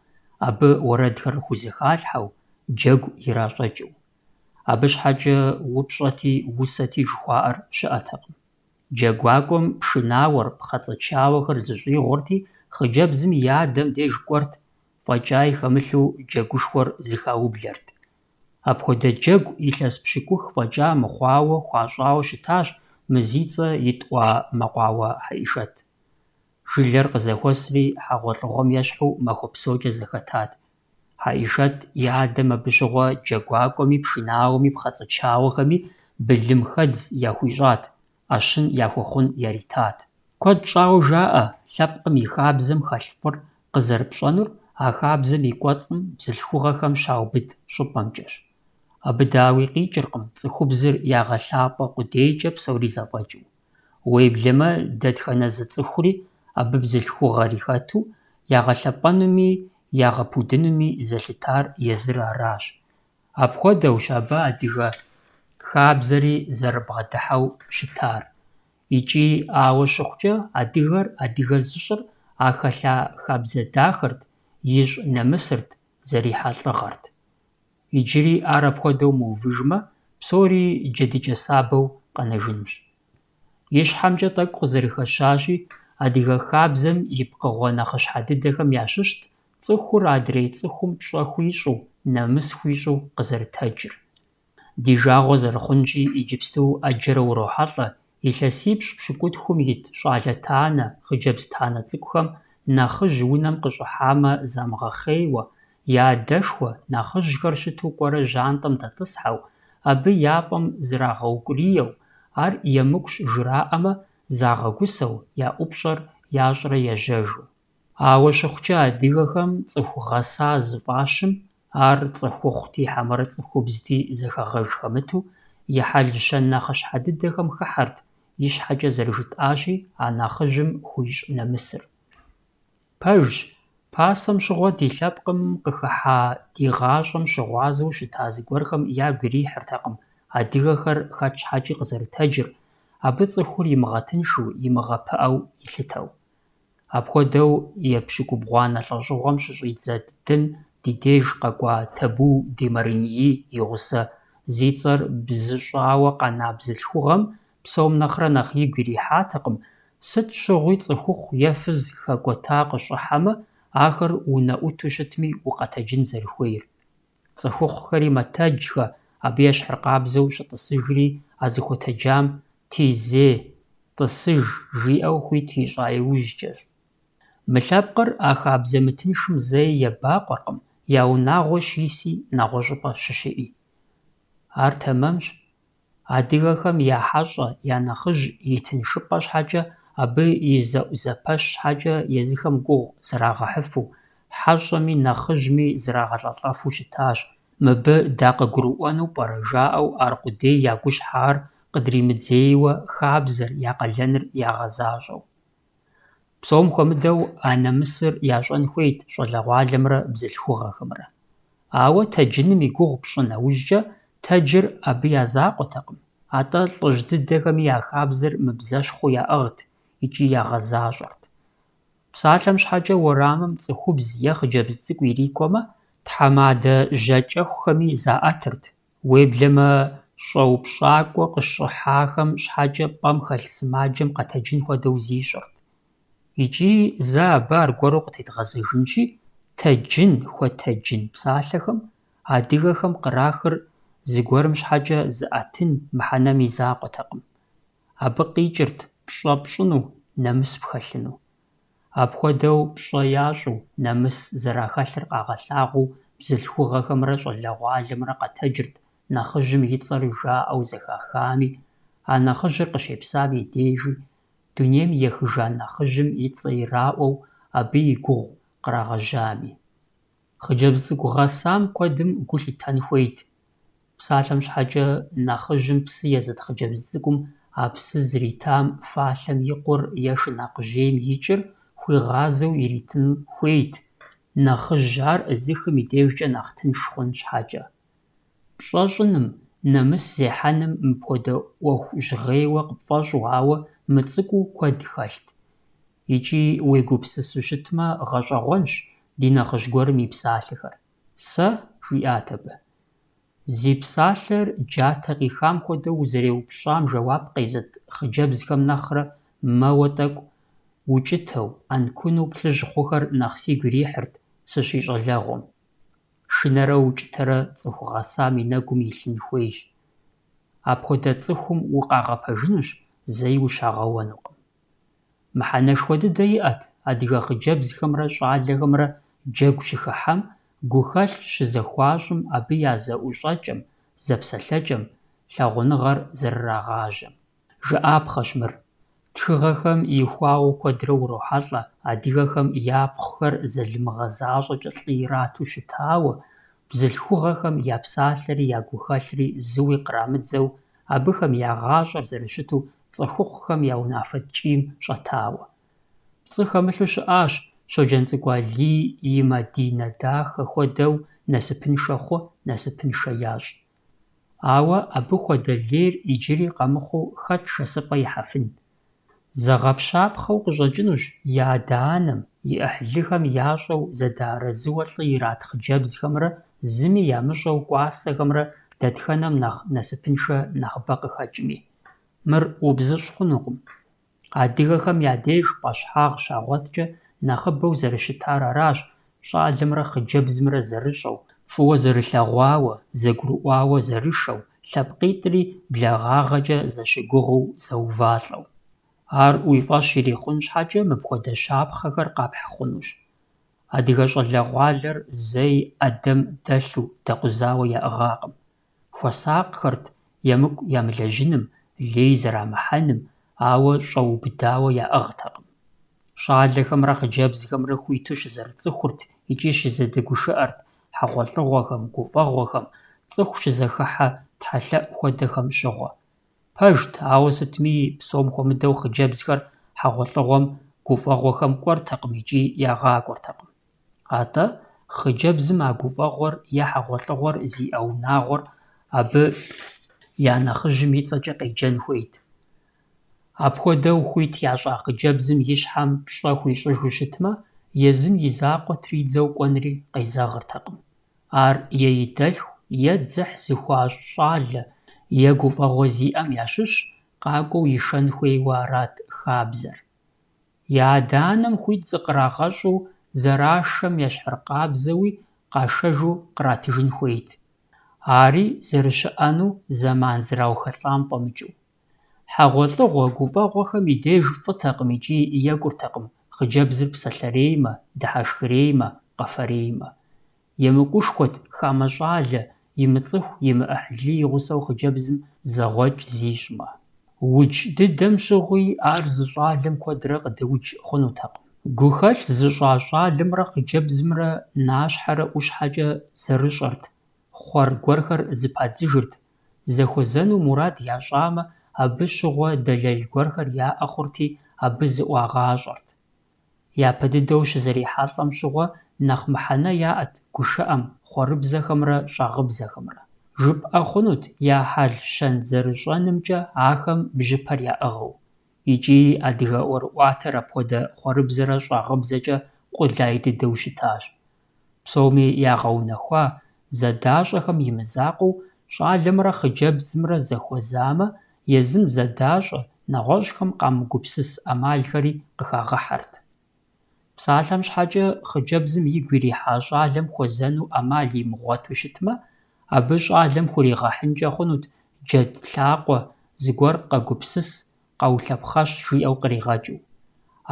абы уэрэдхэр хузэхалъхьэу, джэгу иращӏэкӏыу. Абы щхьэкӏэ упщӏэти усэти жыхуаӏэр щыӏэтэкъым. Джэгуакӏуэм пшынауэр, пхъэцӏэ-чауэхэр зыщӏигъурти, хъыджэбзым и адэм деж кӏуэрт, фӏэкӏа и хэмылъу джэгушхуэр зыхаублэрт. Апхуэдэ джэгу илъэс пщыкӏух фӏэкӏа мыхъуауэ хуащӏауэ щытащ мы зи цӏэ итӏуа мэкъуауэ Хьэишэт. Жылэр къызэхуэсри хьэгъуэлӏыгъуэм ещхьу махуэ псокӏэ зэхэтат. Хьэишэт и адэм абы щыгъуэ джэгуакӏуэми, пшынауэми, пхъэцӏэ-чауэхэми былым-хэдз яхуищӏат, ӏэщын яхуэхъун яритат. Куэд щӏауэ жаӏэ лъэпкъым и хабзэм хэлъ фӏыр къызэрыпщӏэнур а хабзэм и кӏуэцӏым бзылъхугъэхэм щаубыд щӏыпӏэмкӏэщ. Абы дауи къикӏыркъым цӏыхубзыр ягъэлъапӏэ къудейкӏэ псори зэфӏэкӏыу. Уеблэмэ дэтхэнэ зы цӏыхури абы бзылъхугъэри хэту ягъэлъэпӏэнуми ягъэпудынуми зэлъытар езыр аращ. Апхуэдэущ абы адыгэ хабзэри зэрыбгъэдыхьэу щытар. Икӏи ауэ щыхъукӏэ, адыгэр, адыгэ зыщӏыр а хэлъа хабзэ дахэрт, ищӏ нэмысырт, зэрихьэ лӏыгъэрт. Иджыри ар апхуэдэу мыувыжмэ, псори джэдыкӏэ сабэу къэнэжынущ. И щхьэмкӏэ тӏэкӏу къызэрыхэщащи, адыгэ хабзэм и пкъыгъуэ нэхъыщхьэ дыдэхэм ящыщт цӏыхур адрей цӏыхум пщӏэ хуищӏу, нэмыс хуищӏу къызэрытэджыр. Ди жагъуэ зэрыхъунщи, иджыпсту ӏэджэрэ урохьэлӏэ илъэсипщӏ пщыкӏутхум ит щӏалэ танэ, хъыджэбз танэ цӏыкӏухэм нэхъыжь унэм къыщӏыхьамэ замыгъэхъейуэ, я адэшхуэ нэхъыжьхэр щыту кӏуэрэ жьантӏэм дэтӏысхьэу, абы я пӏэм зрагъэукӏурийэу, ар емыкӏущ жраӏэмэ, загъэгусэу, я ӏупщӏэр ящӏрэ ежьэжу. Ауэ щыхъукӏэ адыгэхэм цӏыху гъэса зыфӏащым, ар цӏыхухъути хьэмэрэ цӏыхубзти зэхэгъэж хэмыту, и хьэл-щэн нэхъыщхьэ дыдэхэм хыхьэрт, и щхьэкӏэ зэрыжытӏащи, а нэхъыжьым хуищӏ нэмысыр. Пэжщ, пасэм щыгъуэ ди лъэпкъым къыхыхьа ди гъащӏэм щыгъуазэу щыта зыгуэрхэм ягу ирихьыртэкъым адыгэхэр хэт щхьэкӏи къызэрытэджыр, абы цӏыхур имыгъэтыншэу, имыгъэпыӏэу илъытэу. Апхуэдэу епщыкӏубгъуанэ лӏэщӏыгъуэм щыщӏидзэ дыдым ди деж къэкӏуа Табу Демариньи и гъусэ зи цӏэр бзыщӏауэ къэна бзылъхугъэм псом нэхърэ нэхъ игу ирихьатэкъым, сыт щыгъуи цӏыхухъу е фыз хэкӏуэта къыщӏыхьэмэ, ахэр унэӏуту щытми укъэтэджын зэрыхуейр. Цӏыхухъухэри мэтэджхэ, абы ещхьыр къабзэу щытӏысыжри, а зыхуэтэджам «тизе», «тӏысыж» жиӏэу хуит ищӏа иужькӏэщ. Мы лъэпкъыр а хабзэ мытыншым зэи ебакъуэркъым, я унагъуэ щиси нэгъуэщӏыпӏэ щыщыӏи. Ар тэмэмщ. Адыгэхэм я хьэщӏэ, я нэхъыжь и тыншыпӏэ щхьэкӏэ, абы и зэӏузэпэщ щхьэкӏэ езыхэм гугъу зрагъэхьыфу, хьэщӏэми нэхъыжьми зрагъэлӏэлӏэфу щытащ. Мыбы дакъыгурыӏуэну пӏэрэ жаӏэу аркъудей я гущхьар къыдримыдзейуэ хабзэр, я къалэныр ягъэзащӏэу. Псом хуэмыдэу а нэмысыр ящӏэн хуейт щӏалэгъуалэмрэ бзылъхугъэхэмрэ. Ауэ тэджыным и гугъу пщӏы нэужькӏэ, тэджыр абы я закъуэтэкъым, атӏэ лӏыжь дыдэхэми я хабзэр мыбзэщхъуу яӏыгът икӏи ягъэзащӏэрт. Псалъэм щхьэкӏэ уэрамым цӏыхубз е хъыджэбз цӏыкӏу ирикӏуэмэ, тхьэмадэ жьэкӏэхухэми заӏэтырт, уеблэмэ щӏэупщӏакӏуэ къыщӏыхьахэм щхьэкӏэ пӏэм хэлъ сымаджэм къэтэджын хуэдэу зищӏырт. Икӏи зэ абы аргуэру къытедгъэзэжынщи, тэджын, хуэтэджын псалъэхэм адыгэхэм кърахыр зыгуэрым щхьэкӏэ зыӏэтын мыхьэнэм и закъуэтэкъым. Абы къикӏырт пщӏэ пщӏыну, нэмыс пхэлъыну. Апхуэдэу пщӏэ ящӏу, нэмыс зэрахэлъыр къагъэлъагъуу бзылъхугъэхэмрэ щӏалэгъуалэмрэ къэтэджырт, нэхъыжьым и цӏэр жаӏэу зэхахами, а нэхъыжьыр къыщепсам и дежи, дунейм ехыжа нэхъыжьым и цӏэ ираӏуэу, абы и гугъу кърагъэжьами. Хъыджэбз цӏыкӏу гъэсам куэдым гу лъитэн хуейт. Псалъэм щхьэкӏэ нэхъыжьым псы езыт хъыджэбз цӏыкӏум а псы зритам фалъэм и къур е шынакъыжьейм и кӏыр хуигъазэу иритын хуейт, нэхъыжь ар зыхым и дежкӏэ нэхъ тынш хъун щхьэкӏэ. Пщӏэщӏыным, нэмыс зехьэным мыпхуэдэ ӏуэху жьгъейуэ къыпфӏэщӏу, ауэ мыцӏыкӏуу куэд хэлът. Икӏи уегупсысу щытмэ, гъэщӏэгъуэнщ ди нэхъыжь гуэрым и псалъэхэр. Сэ жиӏат абы. Зи псалъэр джатэ къихам хуэдэу узэреупщӏам жэуап къезыт хъыджэбзхэм нэхърэ мэуэ тӏэкӏу, укӏытэу, ӏэнкуну плъыжь хъухэр нэхъ сигу ирихьырт сыщищӏэлэгъуэм. Шынэрэ укӏытэрэ цӏыху гъэсам и нэгум илъын хуейщ. Апхуэдэ цӏыхум укъагъэпэжынущ, зэи ущагъэуэнукъым. Мыхьэнэшхуэ дыдэ иӏэт адыгэ хъыджэбзхэмрэ щӏалэхэмрэ джэгу щыхыхьэм, гухэлъ щызэхуащӏым абы я зэӏущӏэкӏэм, зэпсэлъэкӏэм, лъагъуныгъэр зэрырагъажьэм. Жыӏапхъэщ мыр. Тхыгъэхэм ихуауэ куэдрэ урохьэлӏэ, адыгэхэм я пхъухэр зэлымыгъэзащӏэкӏэ лӏы ирату щытауэ, бзылъхугъэхэм я псалъэри я гухэлъри зыуи кърамыдзэу, абыхэм я гъащӏэр зэрыщыту цӏыхухъухэм я унафэ ткӏийм щӏэтауэ. Пцӏы хэмылъу щыӏащ щоджэн цӏыкӏу Алий и Мадинэ дахэ хуэдэу насыпыншэ хъу, насыпыншэ ящӏ. Ауэ абы хуэдэ лейр иджыри къэмыхъуу хэт шэсыпӏэ ихьэфын? Зэгъэпщапхъэу къыщӏэкӏынущ и адэ-анэм, и ӏыхьлыхэм ящӏэу зэдаарэзыуэ лӏы ират хъыджэбзхэмрэ зыми ямыщӏэу кӏуасэхэмрэ дэтхэнэм нэхъ насыпыншэ нэхъыбэ къыхэкӏми. Мыр ӏубзыщӏ хъунукъым. Адыгэхэм я деж пӏэщхьагъ щагъуэткӏэ нэхъыбэу зэрыщытар аращ щӏалэмрэ хъыджэбзымрэ зэрыщӏэу, фӏыуэ зэрылъэгъуауэ, зэгурыӏуауэ зэрышэу, лъэпкъитӏри благъагъэкӏэ зэщыгугъыу, зэувалӏэу. Ар уи фӀэщ ирихъун щхьэкӀэ мыпхуэдэ щапхъэхэр къапхь хъунущ. Адыгэ щӀалэгъуалэр зэи Ӏэдэм дэлъу дэкъузауэ яӀыгъакъым. Хуэсакъхэрт емыкӀу ямылэжьыным, лей зэрамыхьэным, ауэ щӀэубыдауэ яӀыгътэкъым. ЩӀалэхэмрэ хъыджэбзхэмрэ хуиту щызэрыцӀыхурт икӀи щызэдэгушыӀэрт хьэгъуэлӀыгъуэхэм, гуфӀэгъуэхэм, цӀыху щызэхыхьэ тхьэлъэӀу хуэдэхэм щыгъуэ. Пэжт, ауэ сытми псом хуэмыдэу хъыджэбзхэр хьэгъуэлӀыгъуэм, гуфӀэгъуэхэм кӀуэртэкъым икӀи ягъакӀуэртэкъым. АтӀэ, хъыджэбзым а гуфӀэгъуэр е хьэгъуэлӀыгъуэр зиӀэ унагъуэр абы я нэхъыжьым и цӀэкӀэ къеджэн хуейт. Апхуэдэу хуит ящӀа хъыджэбзым и щхьэм пщӀэ хуищӀыжу щытмэ, езым и закъуэ тридзэу кӀуэнри къезэгъыртэкъым. Ар е и дэлъху, е дзыхь зыхуащӀ щӀалэ, е гуфӀэгъуэ зиӀэм ящыщ, къакӀуэу ишэн хуейуэ арат хабзэр. Я адэ-анэм хуит зыкърагъэщӀу, зэрашэм ещхьыркъабзэуи къашэжу къратыжын хуейт. Ари зэрыщыӀэну зэман зэраухэлӀам фӀэмыкӀыу. ХьэгъуэлӀыгъуэ, гуфӀэгъуэхэм и деж фӀытэкъым икӀи екӀуртэкъым хъыджэбзыр псалъэреймэ, дыхьэшхыреймэ, къэфэреймэ. ЕмыкӀушхуэт хамэ щӀалэ, имыцӀыху, имыӀыхьлый и гъусэу хъыджэбзым зэгъуэкӀ зищӀмэ. Удж дыдэм щыгъуи ар зы щӀалэм куэдрэ къыдыудж хъунутэкъым. Гухэлъ зыщӀа щӀалымрэ хъыджэбзымрэ нащхьэрэ ӀущхьэкӀэ зэрыщӀэрт, хъуэр гуэрхэр зыпадзыжырт, зэхуэзэну мурад ящӀамэ, абы щыгъуэ дэлэл гуэрхэр яӀэ хъурти, абы зыӀуагъащӀэрт. Япэ дыдэу щызэрихьэлӀэм щыгъуэ нэхъ мыхьэнэ яӀэт гушыӀэм, хъуэрыбзэхэмрэ щӀагъыбзэхэмрэ. ЖыпӀэ хъунут я хьэл щэн зэрыщӀэнымкӀэ ахэм бжьыпэр яӀыгъыу. ИкӀи адыгэ ӀуэрыӀуатэр апхуэдэ хъуэрыбзэрэ щӀагъыбзэкӀэ къулай дыдэу щытащ. Псоми ягъэунэхуа, зэдащӀэхэм и мызакъуэу, щӀалэмрэ хъыджэбзымрэ зэхуэзамэ, езым зэдащӀэ, нэгъуэщӀхэм къамыгупсыс Ӏэмалхэри къыхагъыхьэрт. Псалъэм щхьэкӀэ хъыджэбзым игу ирихьа щӀалэм хуэзэну Ӏэмал имыгъуэту щытмэ, абы щӀалэм хуригъэхьынкӀэ хъунут джэд лъакъуэ, зыгуэр къэгупсыс, къэулъэпхъэщ жиӀэу къригъэкӀыу.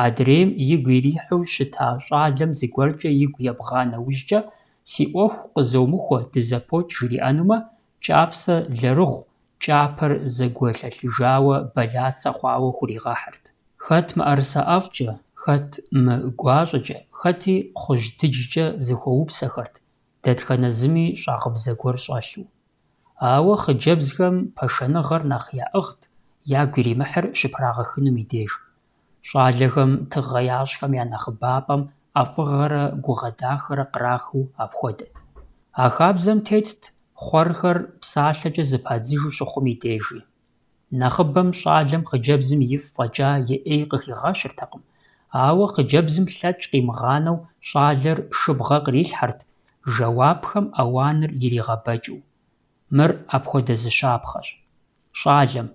Адрейм игу ирихьу щыта щӀалэм зыгуэркӀэ игу ебгъа нэужькӀэ, си Ӏуэху къызомыхуэ, дызэпокӀ жриӀэнумэ, кӀапсэ лэрыгъу, кӀапэр зэгуэлъэлъыжауэ бэлацэ хъуауэ хуригъэхьырт. Хэт мыӀэрысэ ӀэфӀкӀэ, хэт мы гуащӀэкӀэ, хэти кхъужь дыджкӀэ зыхуэупсэхэрт, дэтхэнэ зыми щӀагъыбзэ гуэр щӀэлъу. Ауэ хъыджэбзхэм пашэныгъэр нэхъ яӀыгът, ягу иримыхьыр щыпрагъэхынум и деж. ЩӀалэхэм тыгъэ ящӀхэм я нэхъыбапӀэм ӀэфӀыгъэрэ гугъэ дахэрэ кърахыу апхуэдэт. А хабзэм тетт хъуэрхэр псалъэкӀэ зыпадзыжу щыхъум и дежи. Нэхъыбэм щӀалэм хъыджэбзым ифӀ фӀэкӀа и Ӏей къыхигъэщыртэкъым, ауэ хъыджэбзым лъэкӀ къимыгъанэу щӀалэр шыбгъэ кърилъхьэрт, жэуапхэм Ӏэуаныр иригъэбэкӀыу. Мыр апхуэдэ зы щапхъэщ. ЩӀалэм: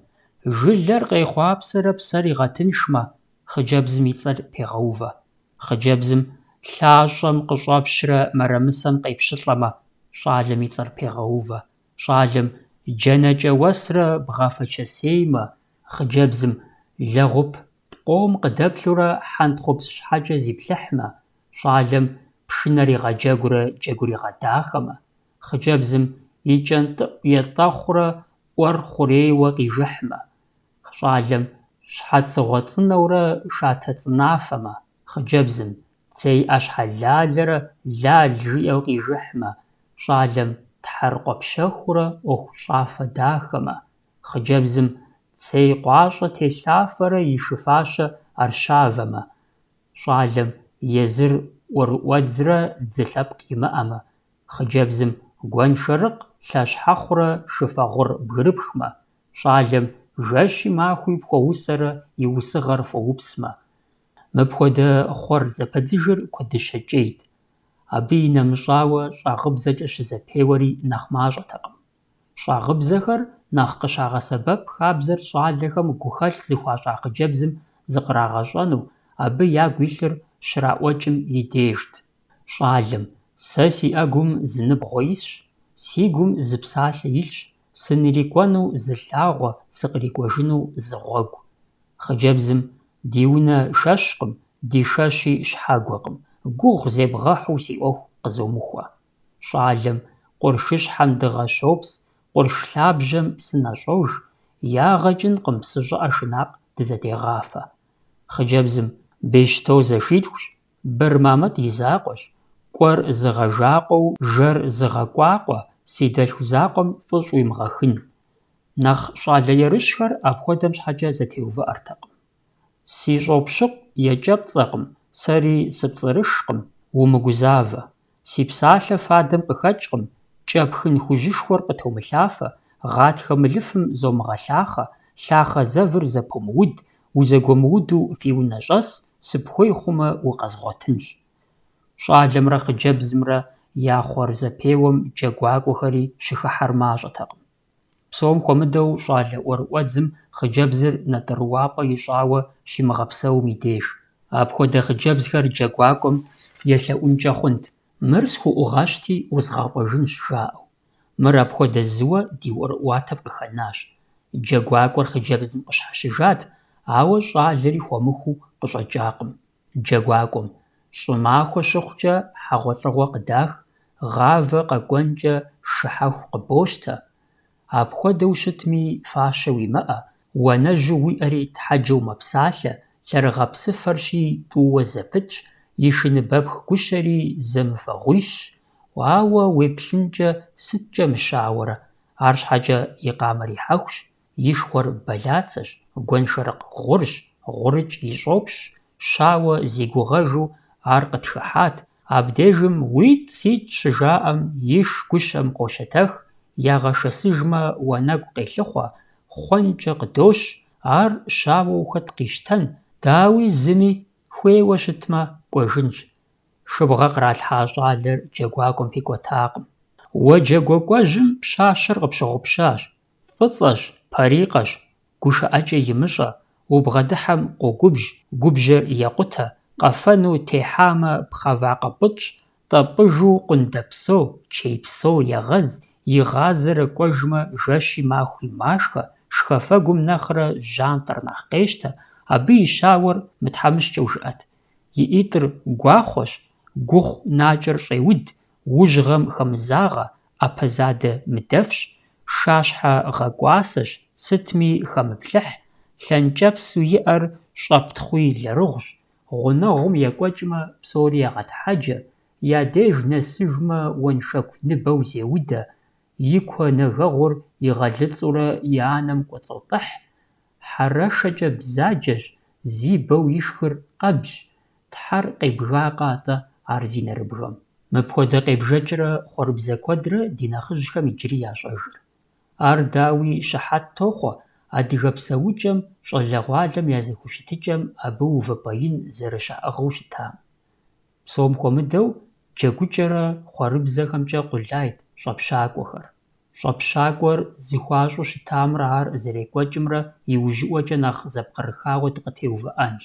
«Жылэр къехъуапсэрэ псэр игъэтыншмэ», хъыджэбзым и цӀэр пегъэувэ. Хъыджэбзым: «ЛъащӀэм къыщӀэпщрэ мырамысэм къепщылӀэмэ», щӀалэм и цӀэр пегъэувэ. ЩӀалэм: «ДжэнэкӀэ уэсрэ бгъафэ-чэсеймэ», хъыджэбзым: «Лэгъуп пкъом къыдэплъурэ хьэнтхъупс щхьэкӀэ зиплъыхьмэ», щӀалэм: «Пшынэр игъэджэгурэ джэгур игъэдахэмэ», хъыджэбзым: «И кӀэнтӀыӀу етӀэхъурэ Ӏуэр хъурейуэ къижыхьмэ», щӀалэм: «Щхьэцыгъуэ цӀынэурэ шатэ цӀынафэмэ», хъыджэбзым: «Цей Ӏэщхьэлалэрэ лал жиӀэу къижыхьмэ», щӀалэм: «Тхьэрыкъуэпщэхурэ Ӏуэху щӀафэ дахэмэ», хъыджэбзым: «Цей къуащӀэ телъафэрэ и шыфащэ арщавэмэ», щӀалэм: «Езыр ӀуэрыӀуэдзрэ дзы лъэпкъ имыӀэмэ», хъыджэбзым: «Гуэншэрыкъ лъэщхьэхъурэ шыфэгъур бгырыпхмэ», щӀалэм: «Жэщи махуи пхуэусэрэ и усыгъэр фӀыупсмэ». Мыпхуэдэ хъуэр зэпэдзыжыр куэдыщэ кӀейт. Абы и нэмыщӀауэ щӀагъыбзэкӀэ щызэпеуэри нэхъ мащӀэтэкъым. ЩӀагъыбзэхэр нэхъ къыщагъэсэбэп хабзэр щӀалэхэм гухэлъ зыхуащӀа хъыджэбзым зыкърагъэщӀэну, абы ягу илъыр щраӀуэкӀым и дежт. ЩӀалэм: «Сэ си Ӏэгум зы ныбгъуэ исщ, си гум зы псалъэ илъщ, сынырикӀуэну зы лъагъуэ, сыкърикӀуэжыну зы гъуэгу». Хъыджэбзым: «Ди унэ шэщкъым, ди шэщи щхьэгуэкъым, гугъу зебгъэхьу си Ӏуэху къызомыхуэ». ЩӀалэм: «Къуршыщхьэм дыгъэ щопс, къурш лъабжьэм псы нэщӀож, ягъэкӀынкъым псы щӀыӀэ шынакъ дызэдегъафэ». Хъыджэбзым: «Бещто зэшитхущ, Бырмэмэт и закъуэщ, кӀуэр зыгъэжакъуэу жэр зыгъэкӀуакъуэ, си дэлъху закъуэм фӀыщӀ уимыгъэхын». Нэхъ щӀалэ ерыщхэр апхуэдэм щхьэкӀэ зэтеувыӀэртэкъым. «Си щӀопщыкъу екӀэпцӀэкъым, сэри сыпцӀырышкъым, умыгузавэ. Си псалъэ фадэм къыхэкӀкъым, кӀэпхын хужьышхуэр къытомылъафэ, гъатхэ мылыфым зомыгъэлъахъэ, лъахъэ зэвыр зэпумыуд, узэгуэмыуду фи унэ щӀэс, сыпхуей хъумэ укъэзгъуэтынщ». ЩӀалэмрэ хъыджэбзымрэ я хъуэрзэпеуэм джэгуакӀуэхэри щыхыхьэр мащӀэтэкъым. Псом хуэмыдэу щӀалэ ӀуэрыӀуэдзым хъыджэбзыр натӀырыуапӀэ ищӀауэ щимыгъэпсэум и деж. Апхуэдэ хъыджэбзхэр джэгуакӀуэм елъэӀункӀэ хъунт: «Мыр схуӀугъэщти, узгъэкъуэжынщ», жаӀэу. Мыр апхуэдэ зыуэ ди ӀуэрыӀуатэм къыхэнащ. ДжэгуакӀуэр хъыджэбзым къыщхьэщыжат, ауэ щӀалэри хуэмыхуу къыщӀэкӀакъым. ДжэгуакӀуэм: «ЩӀымахуэ щыхъукӀэ хьэгъуэлӀыгъуэ къыдах, гъавэ къэкӀуэнкӀэ шыхьэху къыбощтэ. Апхуэдэу щытми, фащэ уимыӀэ, уанэжьу уиӀэри тхьэджэ умэпсалъэ, лъэрыгъэпсыфэрщи, тӀууэ зэпытщ, и шыныбэпх гущэри зэмыфэгъуищщ, ауэ уеплъынкӀэ сыткӀэ мыщауэрэ? АрщхьэкӀэ и къамэр и хьэхущ, и шхуэр бэлацэщ, гуэншэрыкъ гъурщ, гъурыкӀ и щӀопщ, щауэ зигугъэжу ар къытхыхьат, абдежым уитӀ-ситӀ щыжаӀэм иш гущэм къощэтэх, ягъэшэсыжмэ уанэгу къелъыхъуэ, хъуэнкӀэ къыдощ, ар щауэ ухэт къищтэн, дауи зыми хуейуэ щытмэ кӀуэжынщ». Шыбгъэ къралъхьа щӀалэр джэгуакӀуэм пикӀуэтакъым. «Уэ джэгуэкӀуэжьым пщащэр къыпщыгъупщащ. ФӀыцӀэщ, парикъэщ, гушыӀэкӀэ имыщӀэ, убгъэдыхьэм къогубж, губжьэр екъутэ, къэфэну техьамэ пхъэвакъэ пӀытщ, тӀэпӀыжу къундэпсо, чейпсо егъэз, и гъазэрэ кӀуэжмэ жэщи махуи машхэ, шхэфэгум нэхърэ жьантӀэр нэхъ къещтэ, абы и щауэр мытхьэмыщкӀэу жыӀэт. И ӀитӀыр гуахъуэщ, гухъу накӀэр щӀеуд, ужьгъэм хэмызагъэ, Ӏэпэзадэ мыдэфщ, шащхьэ гъэкӀуасэщ, сытми хэмыплъыхь, лъэнкӀэпсу иӀэр щӀэптхъуи лэрыгъущ, гъунэгъум екӀуэкӀмэ псори ягъэтхьэджэ, я деж нэсыжмэ уэншэку ныбэу зеудэ, и куэ нэгэгъур игъэлыцӀыурэ и анэм кӀуэцӀотӀыхь, хьэрэшэкӀэ бзаджэщ, зи бэу ишхыр къэбжьщ, тхьэр къебгакъэ атӀэ ар зи нэрыбгъэм. Мыпхуэдэ къебжэкӀрэ хъуэрыбзэ куэдрэ ди нэхъыжьхэм иджыри ящӀэжыр. Ар дауи щыхьэт тохъуэ, адыгэ псэукӀэм, щӀалэгъуалэм я зэхущытыкӀэм абы увыпӀэ ин зэрыщыӀыгъыу щытам. Псом хуэмыдэу джэгукӀэрэ хъуэрыбзэхэмкӀэ къулайт щӀэпщакӀуэхэр. ЩӀэпщакӀуэр зыхуащӀу щытамрэ ар зэрекӀуэкӀымрэ иужьыӀуэкӀэ нэхъ зэпкърыхауэ дыкъытеувыӀэнщ.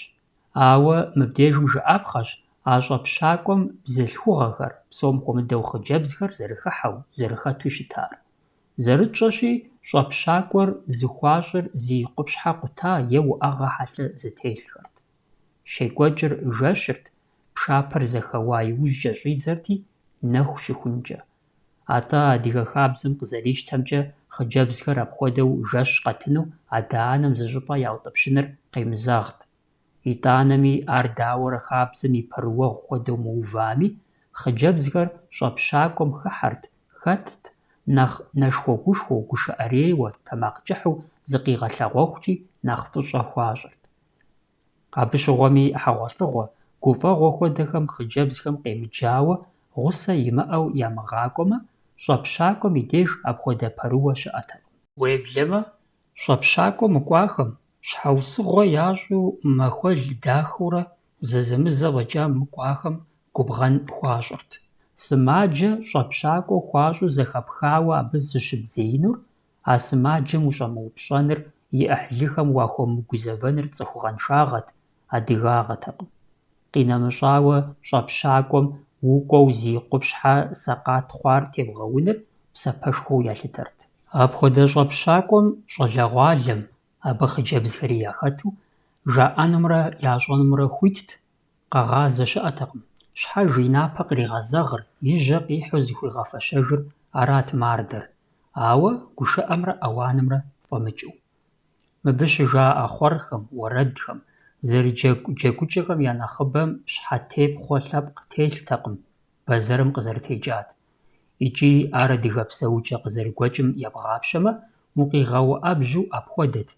Ауэ мыбдежым жыӀэпхъэщ а щӀэпщакӀуэм бзылъхугъэхэр, псом хуэмыдэу хъыджэбзхэр зэрыхыхьэу, зэрыхэту щытар. ЗэрытщӀэщи, щӀэпщакӀуэр зыхуащӀыр зи къупщхьэ къута е уӀэгъэ хьэлъэ зытелъхэрт. ЩекӀуэкӀыр жэщырт, пшапэр зэхэуа иужькӀэ щӀидзэрти, нэху щыхункӀэ. АтӀэ адыгэ хабзэм къызэрищтэмкӀэ, хъыджэбзхэр апхуэдэу жэщ къэтыну адэ-анэм зыщӀыпӀэ яутӀыпщыныр къемызэгът. ИтӀанэми ар дауэрэ хабзэм и пэрыуэгъу хуэдэу мыувами, хъыджэбзхэр щӀэпщакӀуэм хыхьэрт, хэтт, нэхъ нэшхуэ-гушхуэу, гушыӀэрейуэ, тэмакъ кӀыхьу зыкъигъэлъэгъуэхукӀи нэхъ фӀыщӀэ хуащӀырт. Абы щыгъуэми хьэгъуэлӀыгъуэ, гуфӀэгъуэ хуэдэхэм хъыджэбзхэм къемыджауэ, гъусэ имыӀэу ямыгъакӀуэмэ, щӀэпщакӀуэм и деж апхуэдэ пэрыуэ щыӀэтэкъым. Уеблэмэ, щӀэпщакӀуэ мыкӀуахэм щхьэусыгъуэ ящӀу махуэл дахыурэ зэзэмызэ фӀэкӀа мыкӀуахэм губгъэн хуащӀырт. Сымаджэ щӀэпщакӀуэ хуащӀу зэхэпхауэ абы зыщыбдзеинур, а сымаджэм ущӀэмыупщӀэныр и Ӏыхьлыхэм уахуэмыгузэвэныр цӀыхугъэншагъэт, адыгагъэтэкъым. КъинэмыщӀауэ щӀэпщакӀуэм укӀуэу зи къупщхьэ сакъат хъуар тебгъэуныр псэпэшхуэу ялъытэрт. Апхуэдэ щӀэпщакӀуэм щӀалэгъуалэм, абы хъыджэбзхэри яхэту, жаӏэнумрэ ящӏэнумрэ хуитт, къэгъазэ щыӏэтэкъым. Щхьэж и напэ къригъэзэгъыр, и жьэ къихьу зыхуигъэфэщэжыр арат мардэр, ауэ гушыӏэмрэ ӏэуанымрэ фӏэмыкӏыу. Мыбы щыжаӏэ хъуэрхэм, уэрэдхэм, зэрыджэгукӏэхэм я нэхъыбэм щхьэтепхъуэ лъэпкъ телътэкъым бэзэрым къызэрытекӏат. Икӏи ар адыгэ псэукӏэ къызэрыгуэкӏым ебгъапщэмэ, укъигъэуӏэбжьу апхуэдэт.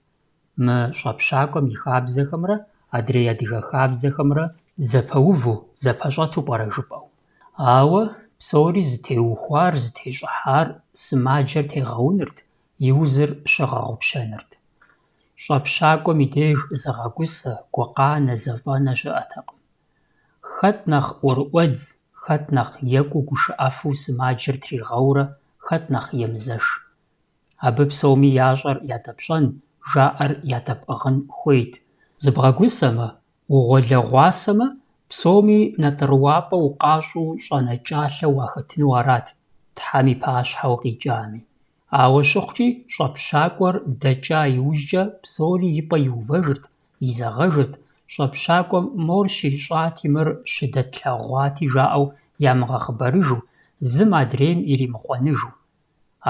Мы щӏэпщакӏуэм и хабзэхэмрэ адрей адыгэ хабзэхэмрэ зэпэуву, зэпэщӏэту пӏэрэ жыпӏэу. Ауэ псори зытеухуар, зытещӏыхьар сымаджэр тегъэунырт, и узыр щыгъэгъупщэнырт. ЩӀэпщакӀуэм и деж зыгъэгусэ, гукъанэ, зэфӀэнэ щыӀэтэкъым. Хэт нэхъ ӀуэрыӀуэдз, хэт нэхъ екӀуу гушыӀэфу сымаджэр тригъэурэ, хэт нэхъ емызэш. Абы псоми ящӀэр ядэпщӀэн, жаӀэр ядэпӀыгъын хуейт. Зыбгъэгусэмэ, угъуэлэгъуасэмэ, псоми натӀэрыуапӀэ укъащӀу щӀэнэкӀалъэу уахэтыну арат, Тхьэм и пащхьэу къикӀами. Ауэ щыхъукӀи, щӀэпщакӀуэр дэкӀа иужькӀэ псори и пӀэ иувэжырт, изэгъэжырт, щӀэпщакӀуэм мор щищӀати мыр щыдэтлъэгъуати жаӀэу ямыгъэхъыбэрыжу, зым адрейм иримыхъуэныжу.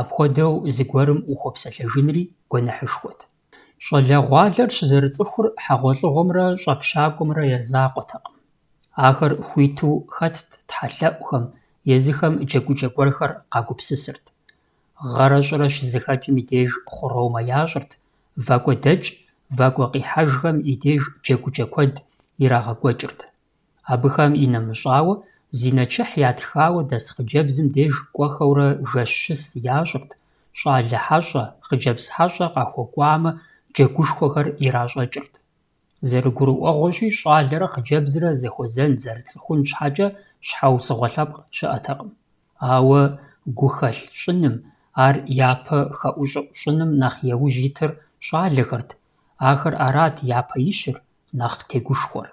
Апхуэдэу зыгуэрым ухуэпсэлъэжынри гуэныхьышхуэт. ЩӀалэгъуалэр щызэрыцӀыхур хьэгъуэлӀыгъуэмрэ щӀэпщакӀуэмрэ я закъуэтэкъым. Ахэр хуиту хэтт тхьэлъэӀухэм, езыхэм джэгукӀэ гуэрхэр къагупсысырт. Гъэрэ щӀырэ щызэхэкӀым и деж хъуромэ ящӀырт, вакӀуэдэкӀ, вакӀуэ къихьэжхэм и деж джэгукӀэ куэд ирагъэкӀуэкӀырт. Абыхэм инэмыщӀауэ, зи нэчыхь ятхауэ дэс хъыджэбзым деж кӀуэхэурэ жэщ щыс ящӀырт, щӀалэ хьэщӀэ, хъыджэбз хьэщӀэ къахуэкӀуамэ, джэгушхуэхэр иращӀэкӀырт. ЗэрыгурыӀуэгъуэщи, щӀалэрэ хъыджэбзрэ зэхуэзэн, зэрыцӀыхун щхьэкӀэ щхьэусыгъуэ лъэпкъ щыӀэтэкъым. Ауэ гу хэлъ щӀыным, ар япэ хэӀущӀыӀу щӀыным нэхъ яужь итыр щӀалэхэрт, ахэр арат япэ ищыр, нэхъ тегушхуэр.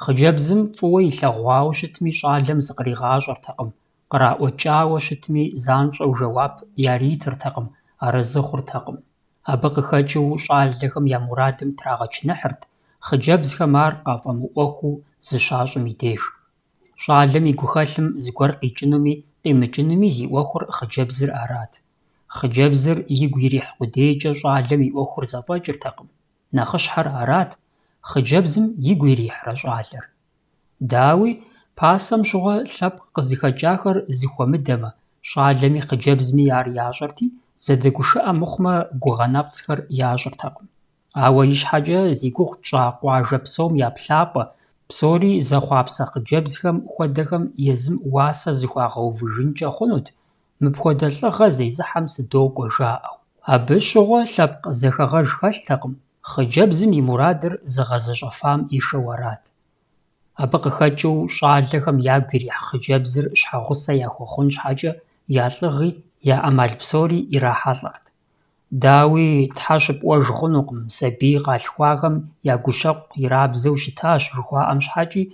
Хъыджэбзым фӀыуэ илъэгъуауэ щытми, щӀалэм зыкъригъащӀэртэкъым, къраӀуэкӀауэ щытми, занщӀэу жэуап яритыртэкъым, арэзы хъуртэкъым. Абы къыхэкӀыу щӀалэхэм я мурадым трагъэчыныхьырт, хъыджэбзхэм ар къафӀэмыӀуэхуу зыщащӀым и деж. ЩӀалэм и гухэлъым зыгуэр къикӀынуми къимыкӀынуми зи Ӏуэхур хъыджэбзыр арат. Хъыджэбзыр игу ирихь къудейкӀэ щӀалэм и Ӏуэхур зэфӀэкӀыртэкъым. Нэхъыщхьэр арат, хъыджэбзым игу ирихьрэ щӀалэр. Дауи, пасэм щыгъуэ лъэпкъ къызыхэкӀахэр зыхуэмыдэмэ, щӀалэми хъыджэбзми ар ящӀырти, зэдэгушыӀэ мыхъумэ, гугъэнэпцӀхэр ящӀыртэкъым. Ауэ и щхьэкӀэ зи гугъу тщӀа къуажэ псом яплъапӀэ, псори зэхъуапсэ хъыджэбзхэм хуэдэхэм езым уасэ зыхуагъэувыжынкӀэ хъунут, мыпхуэдэ лӀыгъэ зезыхьэм сыдокӀуэ жаӀэу. Абы щыгъуэ лъэпкъ зэхэгъэж хэлътэкъым, хъыджэбзым и мурадыр зыгъэзэщӀэфам ишэу арат. Абы къыхэкӀыу щӀалэхэм ягу ирихь хъыджэбзыр щхьэгъусэ яхуэхъун щхьэкӀэ я лӀыгъи, я Ӏэмал псори ирахьэлӀэрт. Дауи, Тхьэ щыпӀуэж хъунукъым, сабий къалъхуахэм я гущэкъу ирабзэу щытащ жыхуаӀэм щхьэкӀи,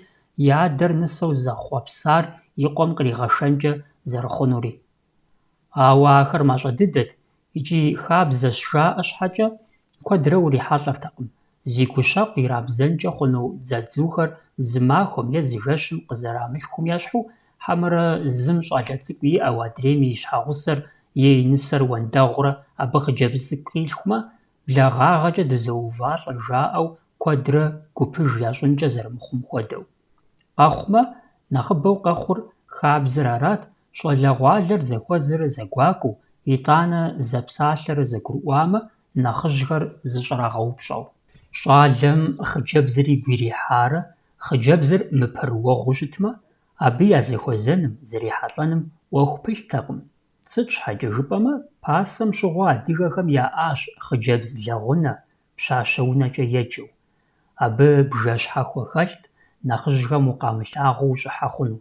и адэр нысэу зэхъуэпсар и къуэм къригъэшэнкӀэ зэрыхъунури. Ауэ ахэр мащӀэ дыдэт, икӀи хабзэщ жаӀэ щхьэкӀэ, куэдрэ урихьэлӀэртэкъым, зи гущэкъу ирабзэнкӀэ хъуну дзадзухэр зы махуэм е зы жэщым къызэрамылъхум ещхьу, хьэмэрэ зым щӀалэ цӀыкӀу иӀэу адрейм и щхьэгъусэр е и нысэр уэндэгъурэ абы хъыджэбз цӀыкӀу къилъхумэ, благъагъэкӀэ дызэувалӀэ жаӀэу куэдрэ гупыж ящӀынкӀэ зэрымыхъум хуэдэу. Къэхъумэ, нэхъыбэу къэхъур хабзэр арат, щӀалэгъуалэр зэхуэзэр зэгуакӀуэу, итӀанэ зэпсалъэр зэгурыӀуамэ, нэхъыжьхэр зыщӀрагъэупщӀэу. ЩӀалэм хъыджэбзыр игу ирихьарэ, хъыджэбзыр мыпэрыуэгъуэу щытмэ, абы я зэхуэзэным, зэрихьэлӀэным Ӏуэху пылътэкъым. Сыт щхьэкӀэ жыпӀэмэ, пасэм щыгъуэ адыгэхэм яӀащ хъыджэбз лэгъунэ, пщащэ унэкӀэ еджэу. Абы бжэщхьэхуэ хэлът, нэхъыжьхэм укъамылъагъуу ущӀыхьэ хъуну.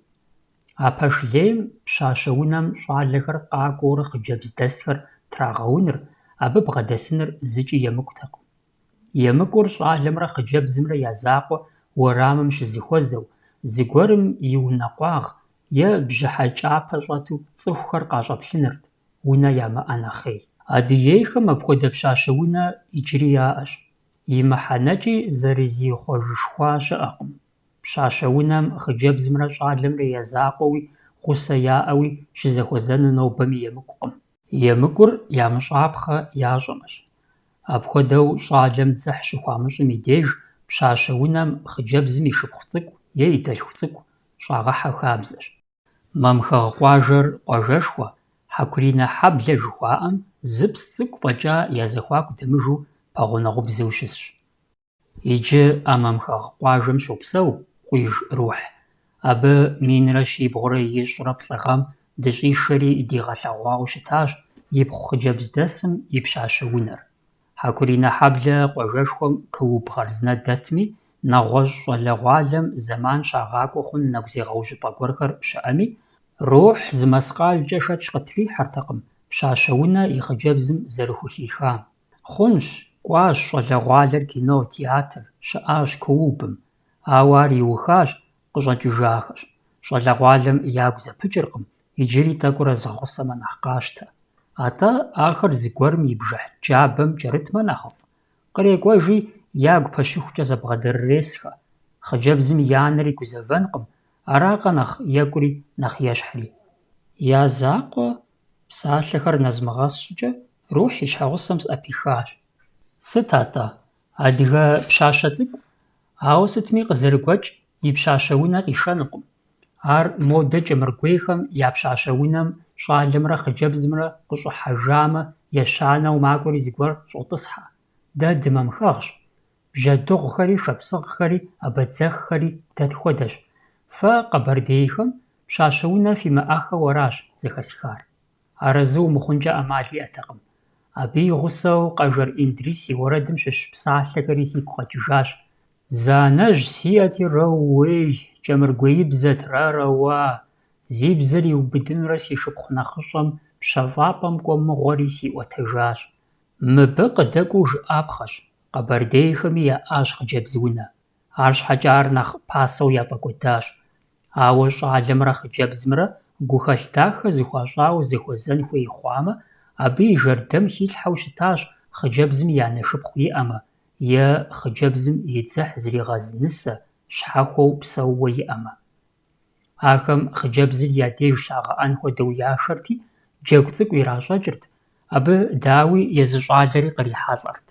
А пэш лейм пщащэ унэм щӀалэхэр къакӀуэурэ хъыджэбз дэсхэр трагъэуныр, абы бгъэдэсыныр зыкӀи емыкӀутэкъым. ЕмыкӀур щӀалэмрэ хъыджэбзымрэ я закъуэ уэрамым щызыхуэзэу, зыгуэрым и унэ къуагъ е бжьыхьэ кӀапэ щӀэту цӀыхухэр къащӀэплъынырт, унэ ямыӀэ нэхъей. Адыгейхэм апхуэдэ пщащэ унэ иджыри яӀэщ. И мыхьэнэкӀи зэрызихъуэжышхуа щыӀэкъым. Пщащэ унэм хъыджэбзымрэ щӀалэмрэ я закъуэуи гъусэ яӀэуи щызэхуэзэну нобэми емыкӀукъым. ЕмыкӀур ямыщӀапхъэ ящӀэмэщ. Апхуэдэу щӀалэм дзыхь щыхуамыщӀым и деж пщащэ унэм хъыджэбзым и шыпхъу цӀыкӀу е и дэлъху цӀыкӀу щӀагъэхьэ хабзэщ. Мамыхэгъу къуажэр къуажэшхуэ, хьэкуринэ хьэблэ жыхуаӀэм зы пс цӀыкӀу фӀэкӀа я зэхуаку дэмыжу пэгъунэгъубзэу щысщ. Иджы Ӏэ мамыхэгъу къуажэм щопсэу къуиж Рухь. Абы минрэ щибгъурэ ищӀрэ плӀы гъэм дыщӀишэри дигъэлъэгъуауэ щытащ ипхъу хъыджэбз дэсым и пщащэ унэр. Хьэкуринэ хьэблэ къуажэшхуэм кыуб гъэрзнэ дэтми, нэгъуэщӀ щӀалэгъуалэм зэман щагъакӀуэ хъун нэгу зегъэужьыпӀэ гуэрхэр щыӀэми, Рухь зы мэскъалкӀэ шэч къытрихьэртэкъым пщащэ унэ и хъыджэбзым зэрыхулъихам. Хъунщ, кӀуащ щӀалэгъуалэр кино, театр, щыӀащ куубым. Ауэ ар иухащ, къыщӀэкӀыжахэщ. ЩӀалэгъуалэм ягу зэпыкӀыркъым, иджыри тӀэкӀурэ зыгъусэмэ нэхъ къащтэ. АтӀэ ахэр зыгуэрым и бжыхь джабэм кӀэрытмэ нэхъыфӀ, кърекӀуэжи ягу пэщыхукӀэ зэбгъэдырыресхэ. Хъыджэбзым и анэри гузэвэнкъым, аракъэ нэхъ екӀури нэхъ ещхьри. Я закъуэ псалъэхэр нэзмыгъэс щӀыкӀэ Рухь и щхьэгъусэм сӀэпихащ. Сыт атӀэ? Адыгэ пщащэ цӀыкӀу? Ауэ сытми къызэрыгуэкӀ и пщащэ унэ къишэнукъым. Ар модэ кӀэмыргуейхэм я пщащэ унэм щӀалэмрэ хъыджэбзымрэ къыщӀыхьэжамэ, ещанэу макӀуэри зыгуэр щӀотӀысхьэ. Дэ дымамыхэгъущ. Бжьэдыгъухэри шапсыгъхэри абадзэххэри дэ тхуэдэщ. Фэ къэбэрдейхэм пщащэ унэ фимыӀэхэу аращ зэхэсхар. Арэзы умыхъункӀэ Ӏэмал иӀэтэкъым. Абы и гъусэу Къэжэр Индрис и уэрэдым щыщ псалъэхэри сигу къэкӀыжащ. Занэжь сиӀэти роуей, кӀэмыргуеибзэт рарэуа, зи бзэр иубыдынурэ си шыпхъу нэхъыщӀэм пщэфӀапӀэм кӀуэмыгъуэри сиӀуэтэжащ. Мыбы къыдэкӀуэу жыӀапхъэщ, къэбэрдейхэми яӀащ хъыджэбз унэ. АрщхьэкӀэ ар нэхъ пасэу яфӀэкӀуэдащ. Ауэ щӀалэмрэ хъыджэбзымрэ гухэлъ дахэ зыхуащӀауэ зэхуэзэн хуей хъуамэ, абы и жэрдэм хилъхьэу щытащ хъыджэбзым я нэшыпхъу иӀэмэ, е хъыджэбзым и дзыхь зригъэзынысэ, щхьэхуэу псэууэ иӀэмэ. Ахэм хъыджэбзыр я деж щагъэӀэн хуэдэу яшэрти, джэгу цӀыкӀу иращӀэкӀырт, абы дауи езы щӀалэри кърихьэлӀэрт.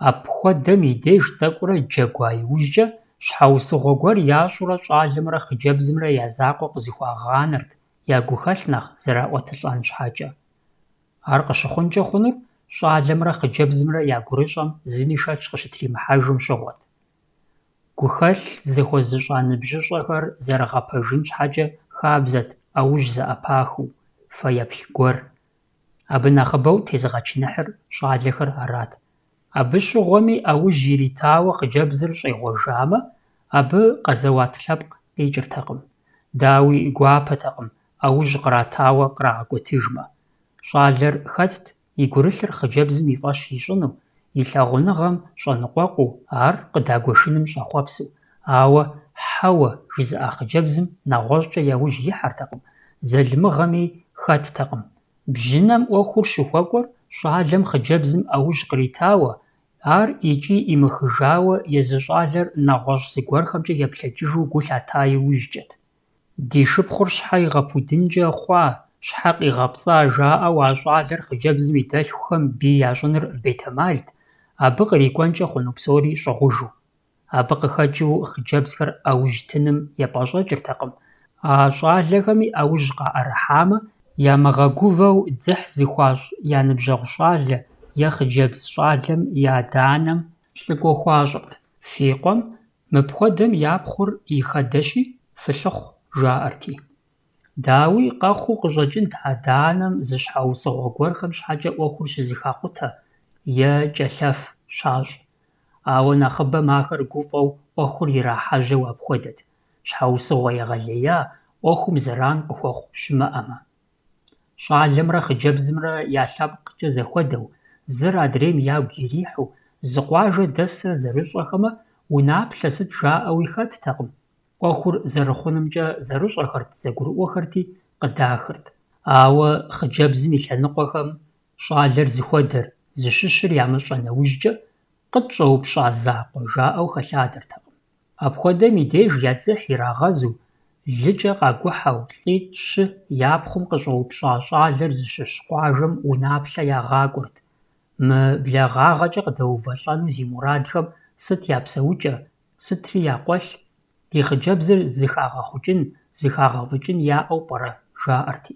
Апхуэдэм и деж тӀэкӀурэ джэгуа иужькӀэ щхьэусыгъуэ гуэр ящӀурэ щӀалэмрэ хъыджэбзымрэ я закъуэ къызыхуагъанэрт, я гухэлъ нэхъ зэраӀуэтылӀэн щхьэкӀэ. Ар къыщыхъункӀэ хъунур щӀалэмрэ хъыджэбзымрэ я гурыщӀэм зыми шэч къыщытримыхьэжым щыгъуэт. Гухэлъ зыхуэзыщӀа ныбжьыщӀэхэр зэрыгъэпэжын щхьэкӀэ хабзэт Ӏэужь зэӀэпахыу, фэ еплъ гуэр. Абы нэхъыбэу тезыгъэчыныхьыр щӀалэхэр арат. Абы щыгъуэми Ӏэужь иритауэ хъыджэбзыр щӀегъуэжамэ, абы къэзэуат лъэпкъ къикӀыртэкъым. Дауи гуапэтэкъым, Ӏэужь къратауэ кърагъэкӀуэтыжмэ. ЩӀалэр хэтт и гурылъыр хъыджэбзым и фӀэщ ищӀыну, и лъагъуныгъэм щӀэныкъуэкъуу, ар къыдагуэшыным щӀэхъуэпсу. Ауэ «хьэуэ» жызыӀа хъыджэбзым нэгъуэщӀкӀэ яужь ихьэртэкъым, зэлымыгъэми хэттэкъым. Бжьынэм Ӏуэхур щыхуэкӀуэр щӀалэм хъыджэбзым Ӏэужь къритауэ, ар икӀи имыхыжауэ езы щӀалэр нэгъуэщӀ зыгуэрхэмкӀэ еплъэкӀыжу гу лъата иужькӀэт. Ди шыпхъур щхьэ игъэпудынкӀэ хъуа, щхьэ къигъэпцӀа жаӀэу а щӀалэр хъыджэбзым и дэлъхухэм бий ящӀыныр бетэмалт, абы кърикӀуэнкӀэ хъуну псори щӀэгъужу. Абы къыхэкӀыу хъыджэбзхэр Ӏэужь тыным епӀэщӀэкӀыртэкъым. А щӀалэхэми Ӏэужь къаӀэрыхьамэ, ямыгъэгувэу дзыхь зыхуащӀ я ныбжьэгъу щӀалэ е хъыджэбз щӀалэм я данэм лӀыкӀуэ хуащӀырт. «Фи къуэм мыпхуэдэм япхъур и хадэщи, фылъыхъу», жаӀэрти. Дауи къэхъуу къыщӀэкӀынт а данэм зы щхьэусыгъуэ гуэрхэм щхьэкӀэ Ӏуэхур щызыхакъутэ е кӀэлъэф щащӀ. Ауэ нэхъыбэм ахэр гуфӀэу Ӏуэхур ирахьэжьэу апхуэдэт, щхьэусыгъуэ егъэлея, Ӏуэхум зэран къыхуэхъу щымыӀэмэ. ЩӀалэмрэ хъыджэбзымрэ я лъэпкъкӀэ зэхуэдэу, зыр адрейм ягу ирихьу, зы къуажэ дэсрэ зэрыщӀэхэмэ, унаплъэ сыт жаӀэуи хэттэкъым. Ӏуэхур зэрыхъунымкӀэ зэрыщӀэхэрт, зэгурыӀуэхэрти, къыдахырт. Ауэ хъыджэбзым и лъэныкъуэхэм щӀалэр зыхуэдэр, зыщыщыр ямыщӀэ нэужькӀэ, къытщӀэупщӀа закъуэ жаӀэу хэлъадэртэкъым. Апхуэдэм и деж я дзыхь ирагъэзу, лыкӀэ къагухьэу, лӀитӀ-щы япхъум къыщӀэупщӀа щӀалэр зыщыщ къуажэм унаплъэ ягъакӀуэрт, мы благъагъэкӀэ къыдэувэлӀэну зи мурадхэм сыт япсэукӀэ, сытри якъуэлъ, ди хъыджэбзыр зыхагъэхъукӀын, зыхагъэфӀыкӀын яӀэу пӀэрэ, жаӀэрти.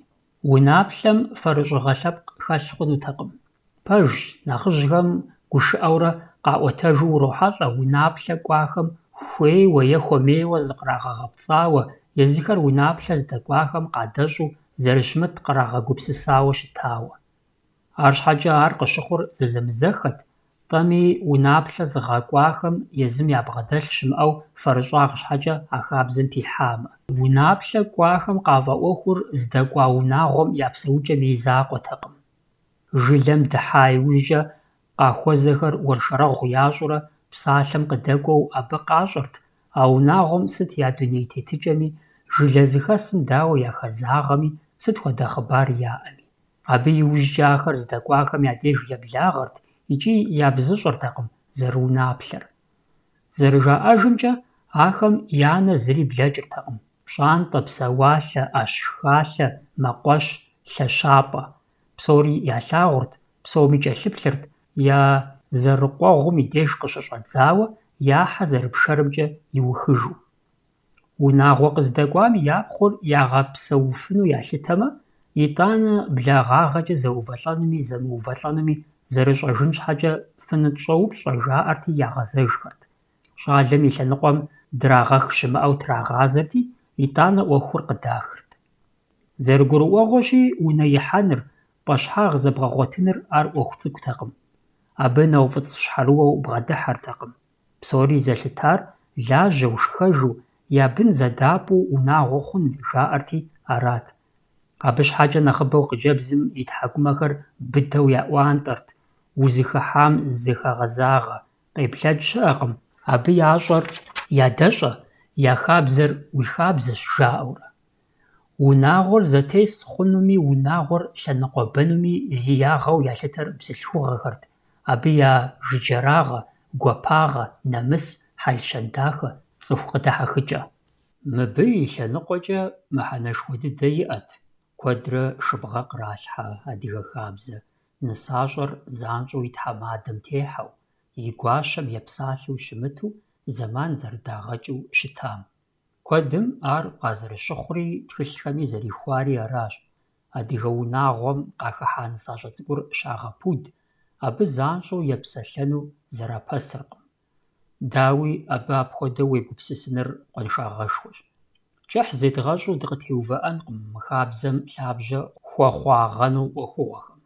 Унаплъэм фэрыщӀыгъэ лъэпкъ хэлъ хъунутэкъым. Пэжщ, нэхъыжьхэм гушыӀэурэ къаӀуэтэжу урохьэлӀэ унаплъэ кӀуахэм хуейуэ е хуэмейуэ зыкърагъэгъэпцӀауэ, езыхэр унаплъэ здэкӀуахэм къадэщӀу зэрыщымыт кърагъэгупсысауэ щытауэ. АрщхьэкӀэ ар къыщыхъур зэзэмызэхэт, тӀэми унаплъэ зыгъэкӀуахэм езым ябгъэдэлъ щымыӀэу фэрыщӀагъ щхьэкӀэ а хабзэм пихьамэ. Унаплъэ кӀуахэм къафӀэӀуэхур здэкӀуа унагъуэм я псэукӀэм и закъуэтэкъым. Жылэм дыхьа иужькӀэ къахуэзэхэр уэршэрэгъу ящӀурэ псалъэм къыдэкӀуэу абы къащӀырт а унагъуэм сыт я дуней тетыкӀэми, жылэ зыхэсым дауэ яхэзагъэми, сыт хуэдэ хъыбар яӀэми. Абы иужькӀэ ахэр здэкӀуахэм я деж еблагъэрт икӀи ябзыщӀыртэкъым зэрыунаплъэр. ЗэрыжаӀэжымкӀэ, ахэм я нэ зыри блэкӀыртэкъым: пщӀантӀэ, псэуалъэ, Ӏэщхалъэ, мэкъуэщ, лъэщапӀэ. Псори ялъагъурт, псоми кӀэлъыплъырт, я зэрыкъуэгъум и деж къыщыщӀэдзауэ, я хьэ зэрыпшэрымкӀэ иухыжу. Унагъуэ къыздэкӀуам и япхъур ягъэпсэуфыну ялъытэмэ, итӀанэ благъагъэкӀэ зэувэлӀэнуми зэмыувэлӀэнуми зэрыщӀэжын щхьэкӀэ фынытщӀэупщӀэ, жаӀэрти ягъэзэжхэрт. ЩӀалэм и лъэныкъуэм драгъэх щымыӀэу трагъазэрти, итӀанэ Ӏуэхур къыдахырт. ЗэрыгурыӀуэгъуэщи, унэ ихьэныр, пӀэщхьагъ зэбгъэгъуэтыныр ар Ӏуэху цӀыкӀутэкъым. Абы науфӀыцӀ щхьэрыуэу бгъэдыхьэртэкъым. Псори зэлъытар лажьэу, шхэжу, я бын зэдапӀэу унагъуэ хъун, жаӀэрти арат. Абы щхьэкӀэ нэхъыбэу хъыджэбзым и тхьэкӀумэхэр быдэу яӀуантӀэрт, узыхыхьам зыхэгъэзагъэ, къеплъэкӀ щыӀэкъым, абы ящӀэр ядэщӀэ, я хабзэр уи хабзэщ жаӀэурэ. Унагъуэр зэтес хъунуми, унагъуэр лъэныкъуэбэнуми зи ягъэу ялъытэр бзылъхугъэхэрт, абы я жыджэрагъэ, гуапагъэ, нэмыс, хьэлщэн дахэ, цӀыху къыдыхьэхыкӀэ. Мыбы и лъэныкъуэкӀэ мыхьэнэшхуэ дыдэ иӀэт, куэдрэ шыбгъэ къралъхьэ адыгэ хабзэ, нысащӀэр занщӀэу и тхьэмадэм техьэу, и гуащэм епсалъэу щымыту, зэман зэрыдагъэкӀыу щытам. Куэдым ар къазэрыщыхъури тхылъхэми зэрихуари аращ. Адыгэ унагъуэм къахыхьа нысащӀэ цӀыкӀур щагъэпуд, абы занщӀэу епсэлъэну зэрапэсыркъым. Дауи абы апхуэдэу уегупсысыныр къуаншагъэшхуэщ. КӀыхь зедгъэщӀу дыкъытеувыӀэнкъым мы хабзэм лъабжьэ хуэхъуагъэну Ӏуэхугъуэхэм.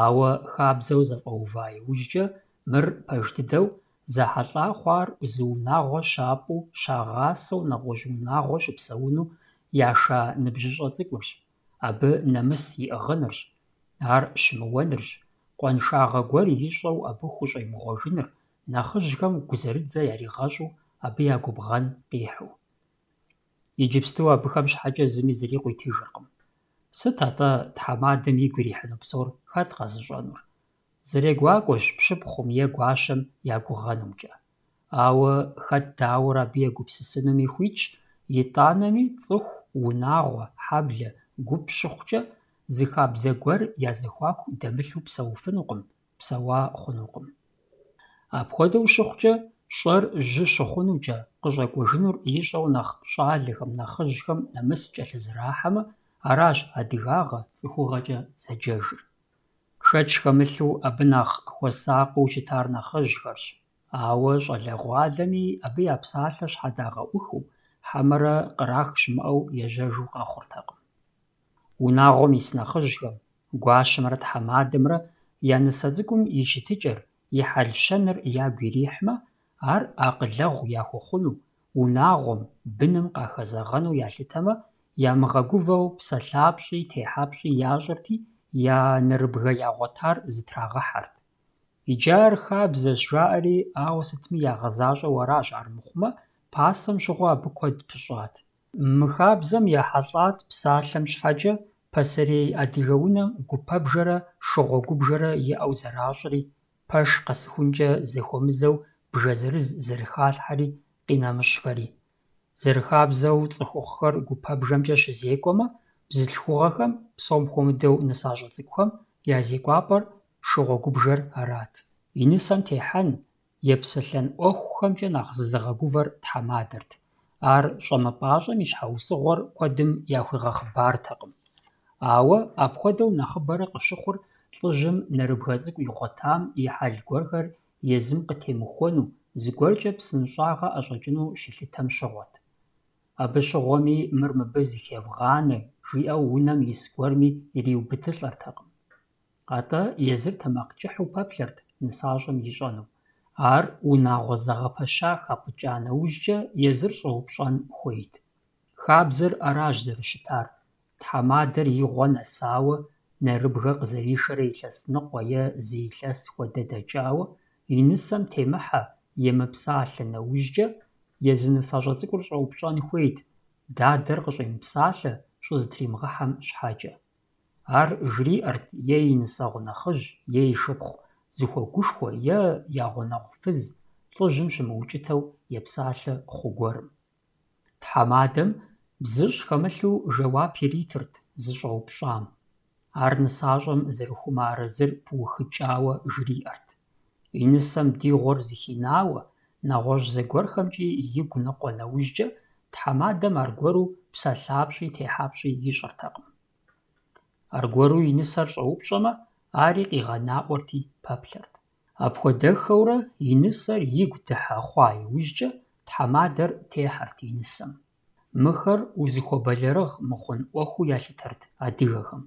Ауэ хабзэу зэфӀэува иужькӀэ, мыр пэж дыдэу, зэхьэлӀа хъуар зы унагъуэ щапӀу, щагъасэу нэгъуэщӀ унагъуэ щыпсэуну яша ныбжьыщӀэ цӀыкӀурщ. Абы нэмыс иӀыгъынырщ, ар щымыуэнырщ, къуаншагъэ гуэр ищӀэу абы хущӀемыгъуэжыныр, нэхъыжьхэм гузэрыдзэ яригъэщӀу, абы я губгъэн къихьу. Иджыпсту абыхэм щхьэкӀэ зыми зыри къуитыжыркъым. Сыт атӀэ тхьэмадэм игу ирихьыну псор хэт къэзыщӀэнур? ЗэрегуакӀуэщ пщыпхъум е гуащэм я гугъэнумкӀэ. Ауэ хэт дауэрэ абы егупсысынуми хуитщ, итӀанэми цӀыху, унагъуэ, хьэблэ, гу пщыхъукӀэ зы хабзэ гуэр я зэхуаку дэмылъу псэуфынукъым, псэуа хъунукъым. Апхуэдэу щыхъукӀэ, щӀэр жьы щыхъунукӀэ, къыщӀэкӀуэжынур ищӀэу нэхъ щӀалэхэм, нэхъыжьхэм нэмыс кӀэлъызэрахьэмэ, аращ адыгагъэ, цӀыхугъэкӀэ зэджэжыр. Шэч хэмылъу абы нэхъ хуэсакъыу щытар нэхъыжьхэрщ. Ауэ щӀалэгъуалэми абы я псалъэр щхьэдагъэӀухыу, хьэмэрэ кърах щымыӀэу ежьэжу къэхъуртэкъым. Унагъуэм ис нэхъыжьхэм, гуащэмрэ тхьэмадэмрэ я нысэ цӀыкӀум и щытыкӀэр, и хьэлщэныр ягу ирихьмэ, ар акъылэгъу яхуэхъуну, унагъуэм, быным къахэзэгъэну ялъытэмэ, ямыгъэгувэу псэлъапщӀи техьапщӀи ящӀырти, я нэрыбгэ ягъуэтар зытрагъэхьэрт. Иджы ар хабзэщ жаӀэри, ауэ сытми ягъэзащӀэу аращ, армыхъумэ, пасэм щыгъуэ абы куэд пыщӀат. Мы хабзэм ехьэлӀат псалъэм щхьэкӀэ, пасэрей адыгэ унэм гупэбжэрэ шыгъуэгубжэрэ иӀэу зэращӀри, пэш къэсыхункӀэ зэхуэмызэу бжэ зырыз зэрыхалъхьэри къинэмыщӀхэри. Зэрыхабзэу цӀыхухъухэр гупэбжэмкӀэ щызекӀуэмэ, бзылъхугъэхэм, псом хуэмыдэу нысащӀэ цӀыкӀухэм я зекӀуапӀэр шыгъуэгубжэр арат. И нысэм техьэн, епсэлъэн ӀуэхухэмкӀэ нэхъ зызыгъэгувэр тхьэмадэрт. Ар щӀэмыпӀащӀэм и щхьэусыгъуэр куэдым яхуигъэхъыбартэкъым. Ауэ апхуэдэу нэхъыбэрэ къыщыхъур лӀыжьым нэрыбгэ цӀыкӀу игъуэтам и хьэл гуэрхэр езым къытемыхуэну, зыгуэркӀэ псынщӀагъэ ӀэщӀэкӀыну щилъытэм щыгъуэт. Абы щыгъуэми «мыр мыбы зыхевгъанэ» жиӀэу унэм ис гуэрми ириубыдылӀэртэкъым. АтӀэ езыр тэмакъ кӀыхьу пэплъэрт нысащӀэм ищӀэну. Ар унагъуэ зэгъэпэща хэпӀыкӀа нэужькӀэ езыр щӀэупщӀэн хуейт. Хабзэр аращ зэрыщытар: тхьэмадэр и гъуэ нэсауэ, нэрыбгъэ къызэришэрэ илъэс ныкъуэ е зы илъэс хуэдэ дэкӀауэ, и нысэм темыхьэ, емыпсалъэ нэужькӀэ, езы нысащӀэ цӀыкӀур щӀэупщӀэн хуейт, дадэр къыщӀемыпсалъэ, щӀызытримыгъыхьэм щхьэкӀэ. Ар жриӀэрт е и нысэгъу нэхъыжь, е и шыпхъу зыхуэгушхуэ е я гъунэгъу фыз, лӀыжьым щымыукӀытэу епсалъэ хъу гуэрым. Тхьэмадэм бзыщ хэмылъу жэуап иритырт зыщӀэупщӀам. Ар нысащӀэм зэрыхум арэзыр пыухыкӀауэ жриӀэрт. И нысэм ди гъуэр зыхинауэ, нэгъуэщӀ зэгуэрхэмкӀи игу ныкъуэ нэужькӀэ, тхьэмадэм аргуэру псэлъапщӀи техьапщӀи ищӀыртэкъым. Аргуэру и нысэр щӀэупщӀэмэ, ари къигъэнаӀуэрти пэплъэрт. Апхуэдэхэурэ и нысэр игу дыхьэ хъуа иужькӀэ, тхьэмадэр техьэрт и нысэм. Мыхэр узыхуэбэлэрыгъ мыхъун Ӏуэхуу ялъытэрт адыгэхэм.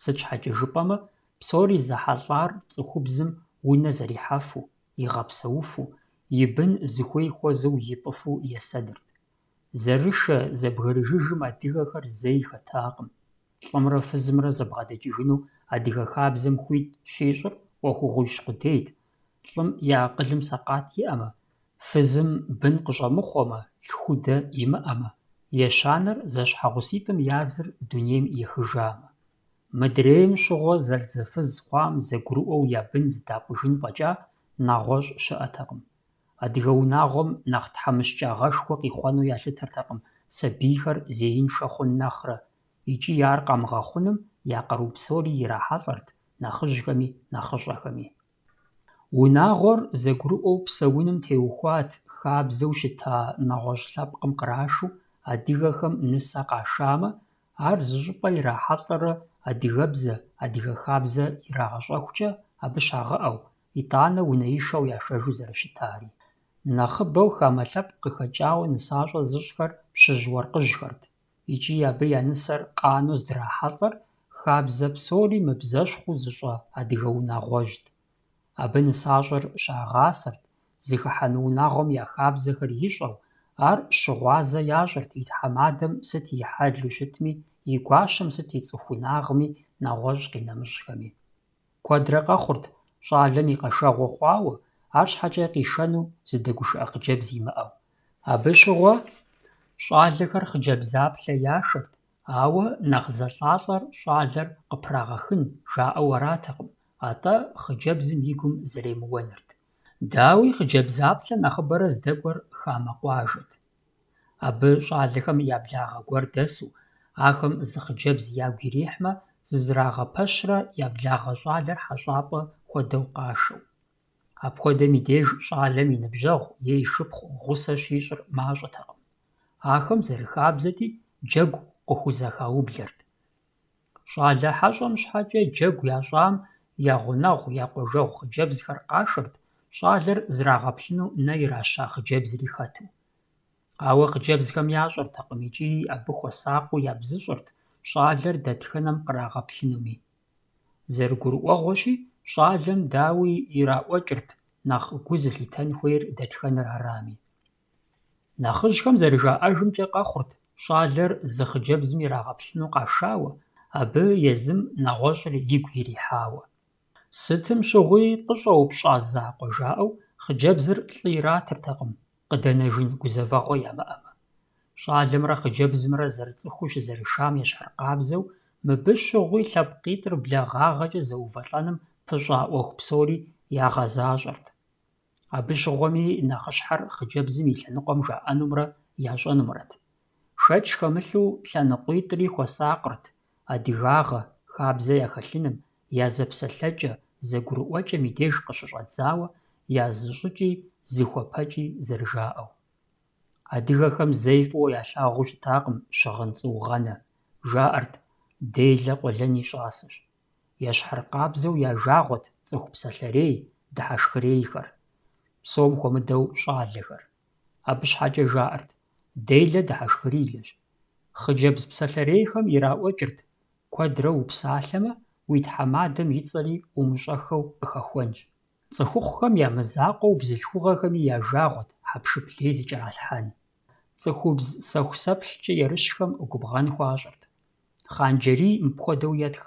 Сыт щхьэкӀэ жыпӀэмэ, псори зэхьэлӀар цӀыхубзым унэ зэрихьэфу, игъэпсэуфу, и бын зыхуей хуэзэу ипӀыфу есэдырт. Зэрышэ зэбгрыжыжым адыгэхэр зэи хэтакъым. Лӏымрэ фызымрэ зэбгъэдэкӀыжыну адыгэ хабзэм хуит щищӀыр Ӏуэхугъуищ къудейт. Лӏым и акъылым сакъат иӀэмэ, фызым бын къыщӀэмыхъуэмэ, лъхудэ имыӀэмэ, ещанэр зэщхьэгъуситӀым языр дунейм ехыжамэ. Мыдрейм щыгъуэ зэрыдзэфыз хъуам зэгурыӀуэу я бын зыдапӀыжын фӀэкӀа нэгъуэщӀ щыӀэтэкъым. Адыгэ унагъуэм нэхъ тхьэмыщкӀагъэшхуэ къихъуэну ялъытэртэкъым сабийхэр зеиншэ хъун нэхърэ, икӀи ар къамыгъэхъуным я къару псори ирахьэлӀэрт нэхъыжьхэми нэхъыщӀэхэми. Унагъуэр зэгурыӀуэу псэуным теухуат хабзэу щыта нэгъуэщӀ лъэпкъым кърашыу, адыгэхэм нысэ къашамэ, ар зыщӀыпӀэ ирахьэлӀэрэ адыгэбзэ, адыгэ хабзэ ирагъэщӀэхукӀэ, абы щагъыӀэу, итӀанэ унэишэу яшэжу зэрыщытари. Нэхъыбэу хамэ лъэпкъ къыхэкӀауэ нысащӀэ зыщӀхэр пщыжь уэркъыжьхэрт, икӀи абы я нысэр къанэу здрахьэлӀэр хабзэ псори мыбзэщхъуу зыщӀэ адыгэ унагъуэжьт. Абы нысащӀэр щагъасэрт, зыхыхьэну унагъуэм я хабзэхэр ищӀэу, ар щыгъуазэ ящӀырт и тхьэмадэм сыт и хьэлу щытми, и гуащэм сыт и цӀыху унагъми, нэгъуэщӀ къинэмыщӀхэми. Куэдрэ къэхъурт щӀалэм и къэшэгъуэ хъуауэ, арщхьэкӀэ къишэну зыдэгушыӀэ хъыджэбз имыӀэу. Абы щыгъуэ щӀалэхэр хъыджэбзаплъэ яшэрт, ауэ нэхъ зэлӀалӀэр щӀалэр къыпрагъэхын жаӀэу аратэкъым, атӀэ хъыджэбзым и гум зэремыуэнырт. Дауи хъыджэбзаплъэ нэхъыбэрэ здэкӀуэр хамэ къуажэт. Абы щӀалэхэм я благъэ гуэр дэсу, ахэм зы хъыджэбз ягу ирихьмэ, зызрагъэпэщрэ я благъэ щӀалэр хьэщӀапӀэ хуэдэу къашэу. Апхуэдэм и деж щӀалэм и ныбжьэгъу е и шыпхъу гъусэ щищӀыр мащӀэтэкъым. Ахэм зэрыхабзэти джэгу къыхузэхаублэрт. ЩӀалэ хьэщӀэм щхьэкӀэ джэгу ящӀам я гъунэгъу, я къуажэгъу хъыджэбзхэр къашэрт, щӀалэр зрагъэплъыну нэ ираща хъыджэбзри хэту. Ауэ хъыджэбзхэм ящӀэртэкъым икӀи абы хуэсакъыу ябзыщӀырт щӀалэр дэтхэнэм кърагъэплъынуми. ЗэрыгурыӀуэгъуэщи, щӀалэм дауи ираӀуэкӀырт нэхъ гу зылъитэн хуейр дэтхэнэр арами. Нэхъыжьхэм зэрыжаӀэжымкӀэ къэхъурт щӀалэр зы хъыджэбзым ирагъэплъыну къашауэ, абы езым нэгъуэщӀыр игу ирихьауэ. Сытым щыгъуи къыщӀэупщӀа закъуэ жаӀэу, хъыджэбзыр лӀы иратыртэкъым, къыдэнэжын гузэвэгъуэ ямыӀэмэ. ЩӀалэмрэ хъыджэбзымрэ зэрыцӀыхуу щызэрышам ещхьыркъабзэу, мыбы щыгъуи лъэпкъитӀыр благъагъэкӀэ зэувэлӀэным пыщӀа Ӏуэху псори ягъэзащӏэрт. Абы щыгъуэми нэхъыщхьэр хъыджэбзым и лъэныкъуэм жаӏэнумрэ ящӏэнумрэт. Шэч хэмылъу лъэныкъуитӏри хуэсакъырт адыгагъэ, хабзэ яхэлъыным, я зэпсэлъэкӏэ, зэгурыӏуэкӏэм и деж къыщыщӏэдзауэ, я зыщӏыкӏи зыхуэпэкӏи зэрыжаӏэу. Адыгэхэм зэи фӏыуэ ялъагъуу щытакъым щыгъын цӏугъэнэ. Жаӏэрт делэ къуэлэн и щӏасэщ. Ещхьыркъабзэу я жагъуэт цӏыху псалъэрей, дыхьэшхырейхэр, псом хуэмыдэу щӏалэхэр. Абы щхьэкӏэ жаӏэрт делэ дыхьэшхырилэщ. Хъыджэбз псалъэрейхэм ираӏуэкӏырт куэдрэ упсалъэмэ, уи тхьэмадэм и цӏэри умыщӏэхэу къыхэхуэнщ. Цӏыхухъухэм я мызакъуэу бзылъхугъэхэми я жагъуэт хьэпшып лей зыкӏэралъхьэн. Цӏыхубз сэху-сэплъкӏэ ерыщхэм губгъэн хуащӏырт. Хъанджэрий мыпхуэдэу етх.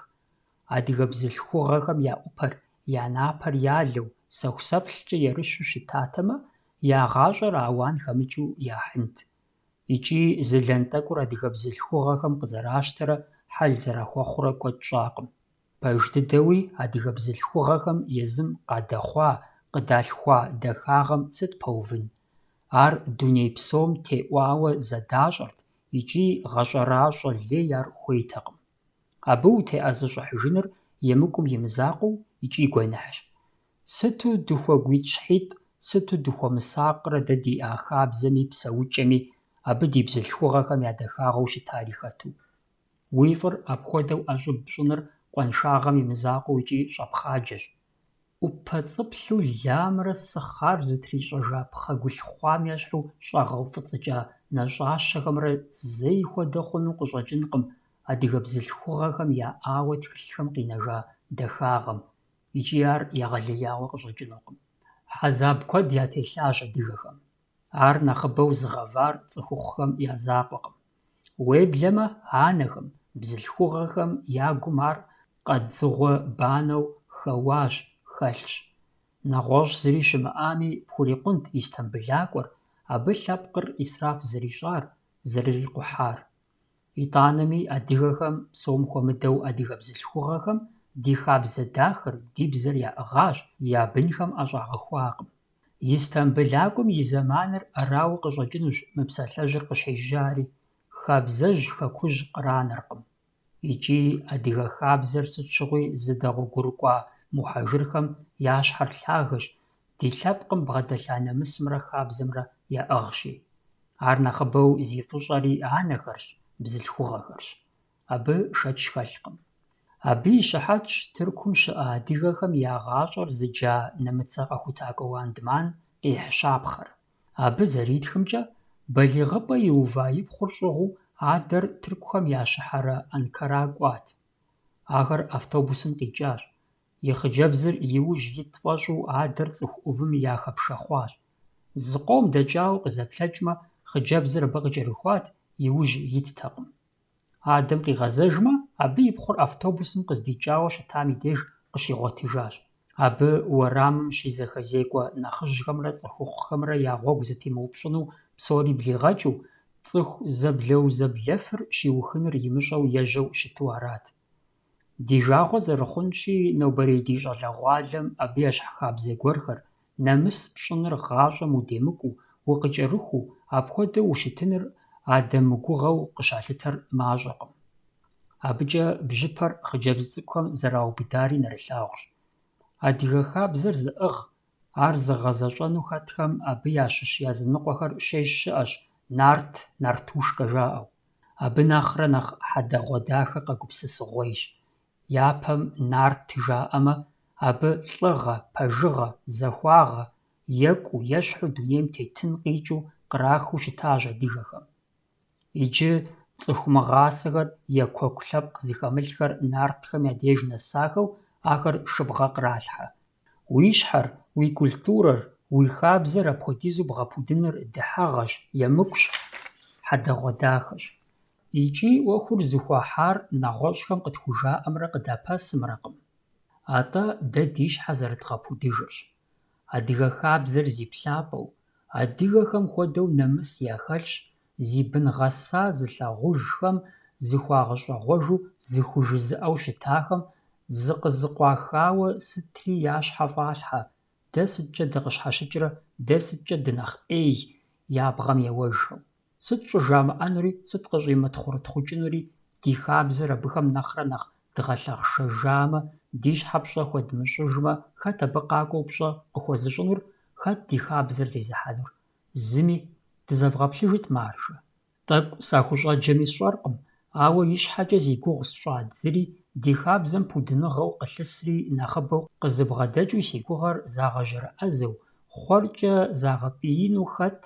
Адыгэ бзылъхугъэхэм я ӏупэр, я напэр ялэу, сэху-сэплъкӏэ ерыщу щытатэмэ, я гъащӏэр ауан хэмыкӏыу яхьынт. Икӏи зылэн тӏэкӏур адыгэ бзылъхугъэхэм къызэращтэрэ хьэл зэрахуэхъурэ куэд щӏакъым. Пэж дыдэуи адыгэ бзылъхугъэхэм езым къадэхъуа, къыдалъхуа дахагъэм сыт пэувын? Ар дуней псом теӏуауэ зэдащӏэрт икӏи гъэщӏэращӏэ лей ар хуейтэкъым. Абы утеӏэзыщӏыхьыжыныр емыкӏум и мызакъуэу икӏи гуэныхьщ. Сыту дыхуэгуитӏщхьитӏ, сыту дыхуэмысакърэ дэ диӏа хабзэми псэукӏэми, абы ди бзылъхугъэхэм я дахагъэу щытари хэту. Уи фӏыр апхуэдэу ӏэщӏыб пщӏыныр къуаншагъэм и мызакъуэу икӏи щӏэпхъаджэщ. ӏупэцӏыплъу ламрэ сыхъар зытрищӏэжа пхъэгулъхъуам ещхьу щӏагъэуфӏыцӏыкӏа нэщӏащэхэмрэ зэи хуэдэ хъуну къыщӏэкӏынкъым адыгэ бзылъхугъэхэм яӏауэ тхылъхэм къинэжа дахагъэм, икӏи ар егъэлеяуэ къыщӏэкӏынукъым. Хьэзаб куэд ятелъащ адыгэхэм. Ар нэхъыбэу зыгъэвар цӏыхухъухэм я закъуэкъым. Уеблэмэ, анэхэм, бзылъхугъэхэм я гум ар къэдзыгъуэ банэу хэуащ, хэлъщ. Нэгъуэщӏ зыри щымыӏами, пхурикъунт Истамбылакӏуэр, абы лъэпкъыр исраф зэрищӏар, зэрырикъухьар. ИтӀанэми адыгэхэм, псом хуэмыдэу адыгэ бзылъхугъэхэм, ди хабзэ дахэр, ди бзэр яӏыгъащ, я бынхэм ӏэщӏагъэхуакъым. Истамбылакӏуэм и зэманыр арауэ къыщӏэкӏынущ мы псалъэжьыр къыщежьари, хабзэжь, хэкужь къранэркъым. Икӏи адыгэ хабзэр сыт щыгъуи зыдэгъуэгурыкӏуа мухьэжырхэм я щхьэр лъагэщ, ди лъэпкъым бгъэдэлъа нэмысымрэ хабзэмрэ яӏыгъщи. Ар нэхъыбэу зифӏыщӏэри анэхэрщ, бзылъхугъэхэрщ. Абы шэч хэлъкъым. Абы и щыхьэтщ Тыркум щыӏэ адыгэхэм я гъащӏэр зыджа нэмыцэ къэхутакӏуэ уандман къихь щапхъэр. Абы зэритхымкӏэ, балигъыпӏэ иува ипхъур щӏыгъуу адэр тыркухэм я щыхьэрэ Анкара кӏуат. Ахэр автобусым къикӏащ. И хъыджэбзыр иужь ит фӏэщӏу адэр цӏыху ӏувым яхэпшэхъуащ. Зы къом дэкӏауэ къызэплъэкӏмэ, хъыджэбзыр абы къыкӏэрыхуат, иужь иттэкъым. Адэм къигъэзэжмэ, абы и пхъур автобусым къыздикӏауэ щытам и деж къыщигъуэтыжащ. Абы уэрамым щизэхэзекӏуэ нэхъыжьхэмрэ цӏыхухъухэмрэ я гъуэгу зэпимыупщӏыну псори блигъэкӏыу, цӏыху зэблэу-зэблэфыр щиухыныр имыщӏэу ежьэу щыту арат. Ди жагъуэ зэрыхъунщи, нобэрей ди щӏалэгъуалэм абы ещхь хабзэ гуэрхэр, нэмыс пщӏыныр гъащӏэм удемыкӏуу, укъыкӏэрыхуу, апхуэдэу ущытыныр адэмыгугъэу къыщалъытэр мащӏэкъым. Абыкӏэ бжьыпэр хъыджэбз цӏыкӏухэм зэраубыдари нэрылъагъущ. Адыгэ хабзэр зыӏыгъ, ар зыгъэзэщӏэну хэтхэм абы ящыщ языныкъуэхэр щежь щыӏэщ, нарт, нартушкэ жаӏэу. Абы нэхърэ нэхъ хьэдэгъуэ дахэ къэгупсысыгъуейщ. Япэм нарт жаӏэмэ, абы лӏыгъэ, пэжыгъэ, зэхуагъэ, екӏуу, ещхьу дунейм тетын къикӏыу кърахыу щытащ адыгэхэм. Иджы цӏыхумыгъасэхэр е куэку лъэпкъ зыхэмылъхэр нартхэм я деж нэсахэу, ахэр шыбгъэ къралъхьэ. Уи щхьэр, уи культурэр, уи хабзэр апхуэдизу бгъэпудыныр дыхьэгъэщ, емыкӏущ, хьэдэгъуэ дахэщ. Икӏи ӏуэхур зыхуахьар нэгъуэщӏхэм къытхужаӏэмрэ къыдапэсымрэкъым. Атӏэ дэ ди щхьэ зэрыдгъэпудыжырщ. Адыгэ хабзэр зи плъапӏэу, адыгэхэм хуэдэу нэмыс яхэлъщ, зи бын гъэса зылъагъужхэм зыхуагъэщӏэгъуэжу зыхужызыӏэу щытахэм зыкъызыкъуахауэ сытри ящхьэ фӀалъхьэ, дэ сыткӀэ дыкъыщхьэщыкӀрэ, дэ сыткӀэ дынэхъ Ӏей ябгъэм еуэжхэу. Сыт щӀыжамыӀэнури, сыт къыщӀимытхъурытхъукӀынури, ди хабзэр абыхэм нэхърэ нэхъ дгъэлъахъшэжамэ, ди щхьэ пщӀэ хуэдмыщӀыжмэ, хэт абы къакӀуэу пщӀэ къыхуэзыщӀынур, хэт ди хабзэр зезыхьэнур? Зыми дызэвгъэплъыжыт маржэ. ТӀэкӀу сахущӀэджэми сщӀэркъым, ауэ и щхьэкӀэ зи гугъу сщӀа дзыри, ди хабзэм пудыныгъэу къылъысри нэхъыбэу къызыбгъэдэкӀыу си гугъэр загъэжьэрыӀэзэу, хъуэркӀэ загъэпӀиину хэт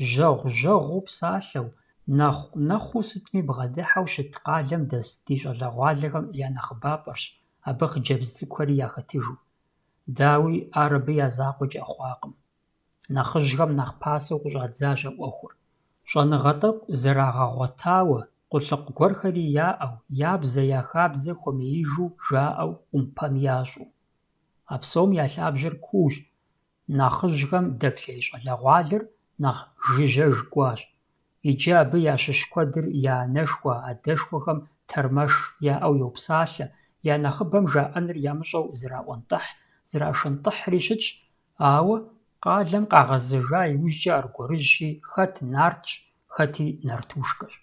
жьэгъу-жьэгъуу псалъэу, нэхъу-нэхъуу сытми бгъэдыхьэу щыт къалэм дэс ди щӀалэгъуалэхэм я нэхъыбапӀэрщ абы хъыджэбз цӀыкӀухэри яхэтыжу. Дауи ар абы я закъуэкӀэ хъуакъым. Нэхъыжьхэм нэхъ пасэу къыщӀадзащ а Ӏуэхур. Щӏэныгъэ тӀэкӀу зэрагъэгъуэтауэ, къулъыкъу гуэрхэри яӀэу, я бзэ я хабзэ хуэмеижу жаӀэу, Ӏумпэм ящӀу. А псом я лъабжьэр куущ. Нэхъыжьхэм дэплъей щӀалэгъуалэр нэхъ жыжьэж кӀуащ. Иджы абы ящыщ куэдыр я анэшхуэ, адэшхуэхэм тэрмэш яӀэу йопсалъэ, я нэхъыбэм жаӀэныр ямыщӀэу зраӀуэнтӀыхь, зрашэнтӀыхьри щытщ, ауэ къалэм къагъэзэжа иужькӀэ аргуэрыжьщи, хэт нартщ, хэти нартушкэщ.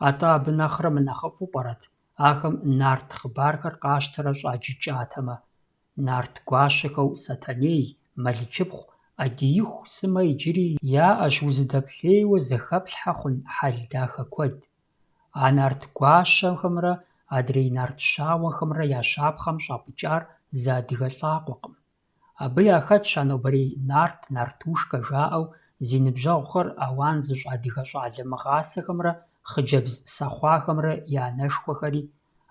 АтӀэ абы нэхърэ мынэхъыфӀу пӀэрэт ахэм нарт хъыбархэр къащтэрэ щӀаджыкӀатэмэ? Нарт гуащэхэу Сатэней, Мэлчыпхъу, Ӏэдииху сымэ иджыри яӀэщ узыдэплъейуэ зэхэплъхьэ хъун хьэл дахэ куэд. А нарт гуащэхэмрэ адрей нарт щауэхэмрэ я щапхъэм щӀапӀыкӀар зы адыгэ лӀакъуэкъым. Абы яхэтщ а нобэрей нарт, нартушкэ жаӀэу зи ныбжьэгъухэр ауан зыщӀ адыгэ щӀалэ мыгъасэхэмрэ хъыджэбз сахъуахэмрэ я анэшхуэхэри,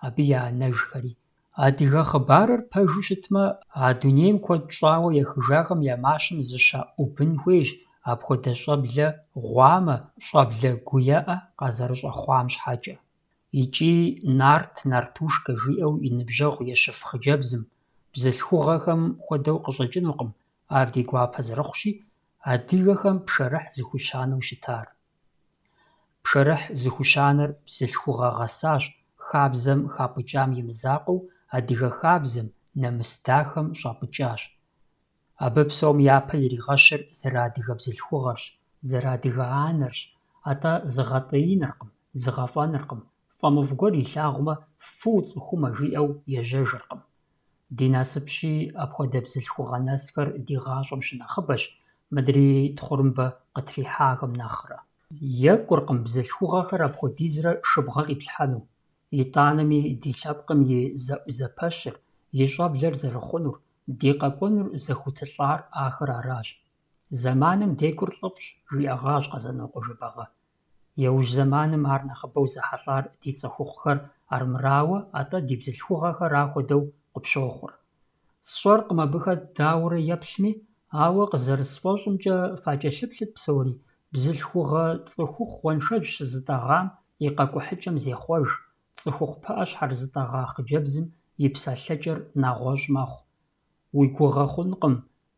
абы я анэжхэри. Адыгэ хъыбарыр пэжу щытмэ, а дунейм куэд щӀауэ ехыжахэм я мащэм зыщаӀубын хуейщ апхуэдэ щӀэблэ гъуамэ, щӀэблэ гуеӀэ къазэрыщӀэхъуам щхьэкӀэ. ИкӀи нарт, нартушкэ жиӀэу и ныбжьэгъу ещыф хъыджэбзым, бзылъхугъэхэм хуэдэу къыщӀэкӀынукъым ар ди гуапэ зэрыхъущи, адыгэхэм пшэрыхь зыхущанэу щытар. Пшэрыхь зыхущанэр бзылъхугъэ гъэсащ, хабзэм хапӀыкӀам и мызакъуэу адыгэ хабзэм, нэмыс дахэм щӀапӀыкӀащ. Абы псом япэ иригъэщыр зэрыадыгэ бзылъхугъэрщ, зэрыадыгэ анэрщ, атӀэ зыгъэтӀеиныркъым, зыгъэфӀэныркъым, фӀэмыфӀ гуэр илъагъумэ «фу цӀыхумэ» жиӀэу ежьэжыркъым. Ди насыпщи, апхуэдэ бзылъхугъэ нэсхэр ди гъащӀэм щынэхъыбэщ, мыдрей тхъурымбэ къытрихьахэм нэхърэ. ЕкӀуркъым бзылъхугъэхэр апхуэдизрэ шыбгъэ къиплъхьэну, итӀанэми ди лъэпкъым и зэӀузэпэщыр, и щӀэблэр зэрыхъунур, ди къэкӀуэнур зэхутылӀар ахэр аращ. Зэманым декӀур лӀыфӀщ, жиӀэгъащ Къэзэнокъуэ Жыбагъы. Еужь зэманым ар нэхъыбэу зэхьэлӀар ди цӀыхухъухэр армырауэ, атӀэ ди бзылъхугъэхэр ахуэдэу къыпщохъур. СщӀэркъым абыхэр дауэрэ еплъми, ауэ къызэрысфӀэщӀымкӀэ факӀэлъыплъыт псори, бзылъхугъэ цӀыхухъу уэншэдж щызытӀэгъам и къэкӀухьыкӀэм зехъуэж, цӀыхухъу пыӀэ щхьэрызытӀэгъа хъыджэбзым и псалъэкӀэр нэгъуэщӀ мэхъу. Уи гугъэ хъункъым,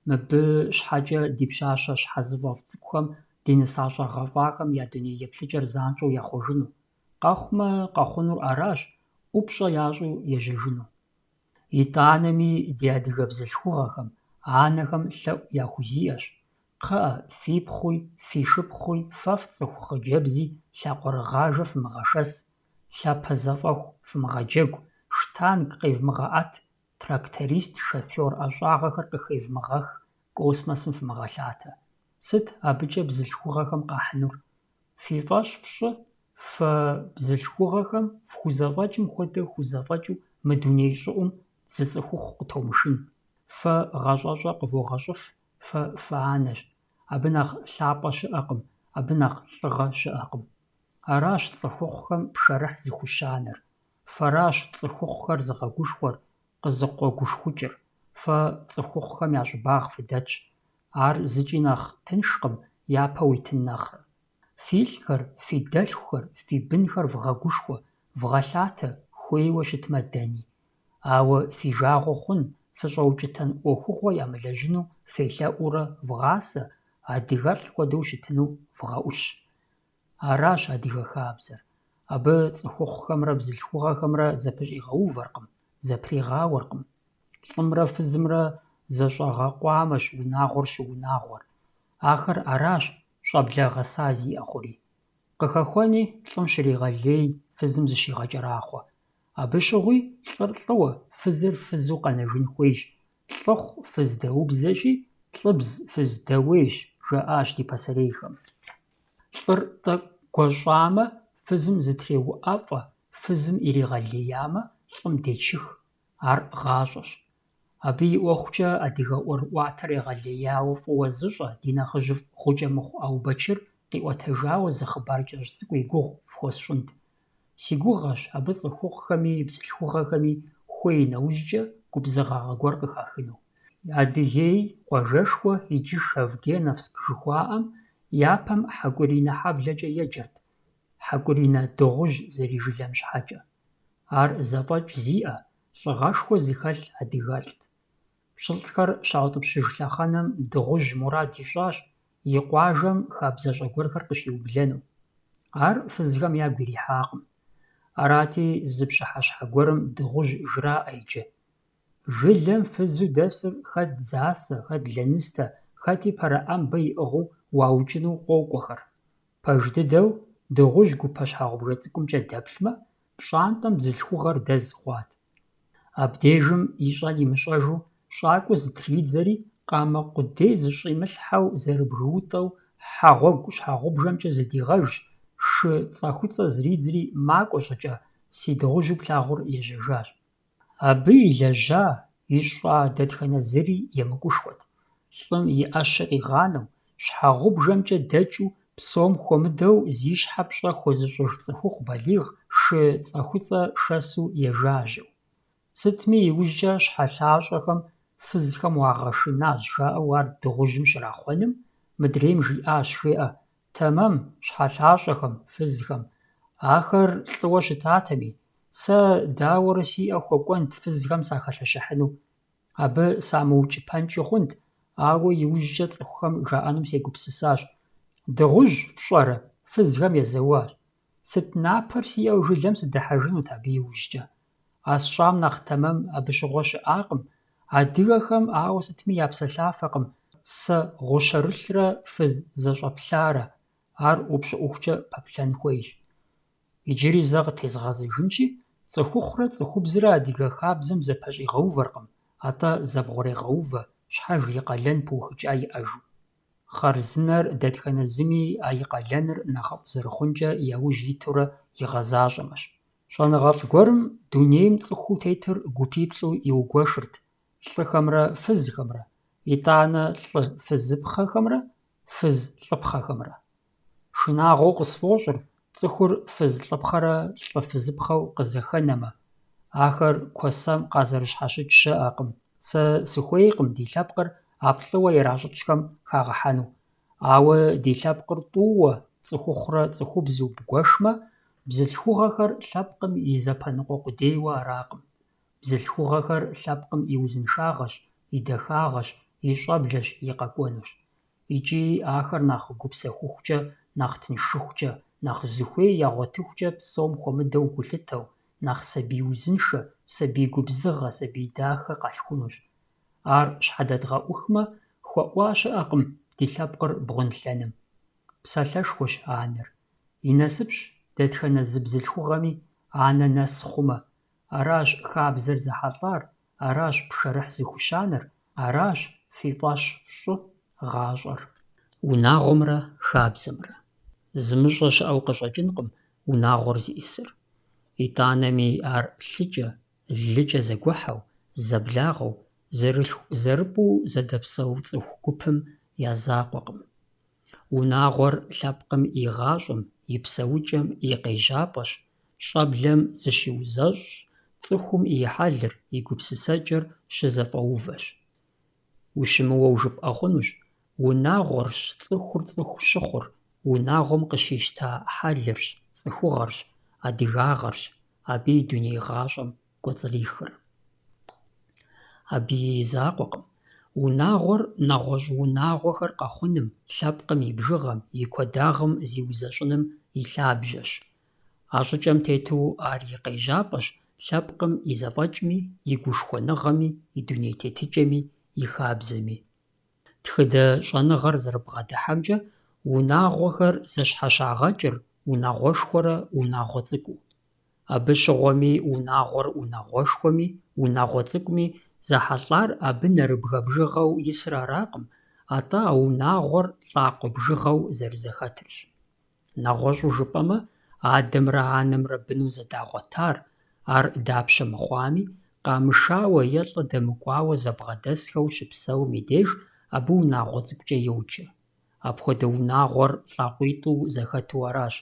мыбы щхьэкӀэ ди пщащэ щхьэзыфӀэфӀ цӀыкӀухэм, ди нысащӀэ гъэфӀахэм я дуней еплъыкӀэр занщӀэу яхъуэжыну. Къэхъумэ, къэхъунур аращ, ӀупщӀэ ящӀу ежьэжыну. ИтӀанэми ди адыгэ бзылъхугъэхэм, анэхэм лъэӀу яхузиӀэщ. КхъыӀэ, фи пхъуи, фи шыпхъуи фэфӀ цӀыху хъыджэбзи лъакъуэрыгъажэ фымыгъэшэс, лъапэ зэфӀэху фымыгъэджэгу, штанг къевмыгъэӀэт, тракторист, шофёр ӀэщӀагъэхэр къыхевмыгъэх, космосым фымыгъэлъатэ. Сыт абыкӀэ бзылъхугъэхэм къахьынур? Фи фӀэщ фщӀы, фэ бзылъхугъэхэм фхузэфӀэкӀым хуэдэ хузэфӀэкӀыу мы дуней щӀыӀум зы цӀыхухъу къытомышын. Фэ гъэщӀэщӀэ къывогъэщӀыф, фэ фыанэщ. Абы нэхъ лъапӀэ щыӀэкъым, абы нэхъ лӀыгъэ щыӀэкъым. Аращ цӀыхухъухэм пшэрыхь зыхущанэр. Фэращ цӀыхухъухэр зыгъэгушхуэр, къызыкъуэгушхукӀыр. Фэ цӀыхухъухэм я щӀыбагъ фыдэтщ. Ар зыкӀи нэхъ тыншкъым, япэ уитын нэхърэ. Фи лӀхэр, фи дэлъхухэр, фи бынхэр вгъэгушхуэ, вгъэлъатэ, хуейуэ щытмэ дэни. Ауэ фи жагъуэ хъун, фыщӀэукӀытэн Ӏуэхугъуэ ямылэжьыну фелъэӀуурэ вгъасэ, адыгэлӀ хуэдэу щытыну вгъэӀущ. Аращ адыгэ хабзэр. Абы цӀыхухъухэмрэ бзылъхугъэхэмрэ зэпыщӀигъэувэркъым, зэпригъауэркъым. ЛӀымрэ фызымрэ зэщӀэгъэкъуамэщ унагъуэр щыунагъуэр. Ахэр аращ щӀэблэ гъэса зиӀэ хъури. Къыхэхуэни лӀым щригъэлей, фызым зыщигъэкӀэрахъуэ. Абы щыгъуи лӀыр лӀыуэ, фызыр фызу къэнэжын хуейщ. «ЛӀыхъу фыз дэубзэщи, лӀыбз фыз дэуейщ», жаӀащ ди пасэрейхэм. ЛӀыр тӀэкӀу гуэщӀамэ, фызым зытреуӀэфӀэ, фызым иригъэлеямэ, лӀым дечых. Ар гъащӀэщ. Абы и ӀуэхукӀэ адыгэ ӀуэрыӀуатэр егъэлеяуэ фӀыуэ зыщӀэ ди нэхъыжьыфӀ гъукӀэ мыхъу Аубэчыр къиӀуэтэжауэ зы хъыбар кӀэщӀ цӀыкӀу и гугъу фхуэсщӀынт. Си гугъэщ абы цӀыхухъухэми бзылъхугъэхэми хуей нэужькӀэ губзыгъа гуэр къыхахыну. Адыгей, къуажэшхуэ икӀи Шевгеновск жыхуаӀэм япэм Хьэкъуринэ хьэблэкӀэ еджэрт, Хьэкъуринэ дыгъужь зэрижылэм щхьэкӀэ. Ар зэфӀэкӀ зиӀэ, лӀыгъэшхуэ зыхэлъ адыгэлӀт. ПщылӀхэр щаутӀыпщыж лъэхъэнэм дыгъужь мурад ищӀащ и къуажэм хабзэ щӀэгуэрхэр къыщиублэну. Ар фызхэм ягу ирихьакъым. Арати, зы пщыхьэщхьэ гуэрым дыгъужь жраӀэ иджы. Жылэм фызу дэсыр хэт дзасэ, хэт лэныстэ, хэти пэрыӀэмбэ иӀыгъыу уаукӀыну къокӀуэхэр. Пэж дыдэу дыгъужь гупэ щхьэгъубжэ цӀыкӀумкӀэ дэплъмэ, пщӀантӀэм бзылъхугъэр дэз хъуат. Абдежым ищӀэн имыщӀэжу щӀакӀуэ зытридзэри къамэ къудей зыщӀимылъхьэу зэрыбгыутӀэу хьэгъуэгу щхьэгъубжэмкӀэ зыдигъэжщ, шы цӀэхуцӀэ зридзри макӀуэ щӀыкӀэ си дыгъужьу плъагъур ежьэжащ. Абы илэжьа, ищӀа дэтхэнэ зыри емыкӀушхуэт. ЛӀым и Ӏэщэ къигъанэу, щхьэгъубжэмкӀэ дэкӀыу, псом хуэмыдэу зи щхьэ пщӀэ хуезыщӀыж цӀыхухъу балигъ шы цӀэхуцӀэ шэсу ежажьэу. Сытми иужькӀэ щхьэлъащӀэхэм фызхэм уагъэшынащ жаӀэу ар дыгъужьым щрахъуэным, мыдрейм жиӀащ, жеӀэ: «Тэмэм, щхьэлъащӀэхэм, фызхэм. Ахэр лӀыуэ щытатэми, сэ дауэрэ сиӀэ хуэкӀуэнт фызхэм сахэлъэщыхьыну. Абы самыукӀыпэнкӀи хъунт, ауэ иужькӀэ цӀыхухэм жаӀэнум сегупсысащ. Дыгъужь, фщӀэрэ, фызхэм езэуащ. Сыт напэр сиӀэу жылэм сыдыхьэжынут абы иужькӀэ. А сщӀам нэхъ тэмэм абы щыгъуэ щыӀакъым. Адыгэхэм ауэ сытми япсэлъафэкъым сэ гъущэрылърэ фыз зэщӀэплъарэ. Ар ӀупщӀыӀухукӀэ пэплъэн хуейщ. Иджыри зэ къытезгъэзэжынщи, цӀыхухъурэ цӀыхубзрэ адыгэ хабзэм зэпэщӀигъэувэркъым, атӀэ зэбгъурегъэувэ, щхьэж и къалэн пыухыкӀа иӀэжу. Хъарзынэр дэтхэнэ зыми а и къалэныр нэхъыфӀ зэрыхъункӀэ яужь итурэ игъэзащӀэмэщ. ЩӀэныгъэлӀ гуэрым дунейм цӀыхуу тетыр гупиплӀу иугуэшырт: лӀыхэмрэ фызхэмрэ, итӀанэ лӀы фызыпхъэхэмрэ, фыз лӀыпхъэхэмрэ. Шынагъуэу къысфӀощӀыр, цӀыхур фыз лӀыпхъэрэ лӀы фызыпхъэу къызэхэнэмэ. Ахэр куэсэм къазэрыщхьэщыкӀ щыӀэкъым. Сэ сыхуейкъым ди лъэпкъыр ӀэплӀыуэ иращӀыкӀхэм хагъэхьэну. Ауэ ди лъэпкъыр тӀууэ, цӀыхухъурэ цӀыхубзу бгуэшмэ, бзылъхугъэхэр лъэпкъым и зэпэныкъуэ къудейуэ аракъым. Бзылъхугъэхэр лъэпкъым и узыншагъэщ, и дахагъэщ, и щӀэблэщ, и къэкӀуэнущ. ИкӀи ахэр нэхъ гупсэхухукӀэ, нэхъ тыншыхукӀэ, нэхъ зыхуей ягъуэтыхукӀэ псом хуэмыдэу гулъытэу, нэхъ сабий узыншэ, сабий губзыгъэ, сабий дахэ къалъхунущ. Ар щхьэдэдгъэӀухмэ, хуэӀуа щыӀэкъым ди лъэпкъыр бгъунлъэным. Псалъэшхуэщ анэр. И насыпщ дэтхэнэ зы бзылъхугъэми анэ нэс хъумэ. Аращ хабзэр зэхьэлӀар, аращ пшэрыхь зыхущанэр, аращ фи фӀэщ фщӀы гъащӀэр. Унагъуэмрэ хабзэмрэ. ЗымыщӀэ щыӀэу къыщӀэкӀынкъым унагъуэр зиӀысыр. ИтӀанэми ар лъыкӀэ, лыкӀэ зэгуэхьэу, зэблагъэу, зэрыпӀу зэдэпсэу цӀыху гупым я закъуэкъым. Унагъуэр лъэпкъым и гъащӀэм, и псэукӀэм и къежьапӀэщ, щӀэблэм зыщиузэщӀщ, цӀыхум и хьэлыр, и гупсысэкӀэр щызэфӀэувэщ. Ущымыуэу жыпӀэ хъунущ: унагъуэрщ цӀыхур цӀыху щыхъур, унагъуэм къыщищта хьэлырщ, цӀыхугъэрщ, адыгагъэрщ, абы и дуней гъащӀэм кӀуэцӀрихыр. Абы и закъуэкъым. Унагъуэр нэгъуэщӀ унагъуэхэр къэхъуным, лъэпкъым и бжыгъэм, и куэдагъым зиузэщӀыным и лъабжьэщ. А щӀыкӀэм тету ар и къежьапӀэщ, лъэпкъым и зэфӏэкӏми, и гушхуэныгъэми, и дуней тетыкӏэми, и хабзэми. Тхыдэ щӏэныгъэр зэрыбгъэдыхьэмкӏэ, унагъуэхэр зэщхьэщагъэкӏыр унагъуэшхуэрэ унагъуэ цӏыкӏуу. Абы щыгъуэми унагъуэр унагъуэшхуэми, унагъуэ цӏыкӏуми зэхьэлӏар абы нэрыбгэ бжыгъэу исыр аракъым, атӏэ а унагъуэр лӏакъуэ бжыгъэу зэрызэхэтырщ. Нэгъуэщӏу жыпӏэмэ, адэмрэ анэмрэ быну зэдагъуэтар, ар дапщэ мыхъуами, къамышауэ е лӏы дэмыкӏуауэ зэбгъэдэсхэу щыпсэум и деж абы унагъуэ цӏыкӏукӏэ йоджэ. Апхуэдэ унагъуэр лӏакъуитӏу зэхэту аращ,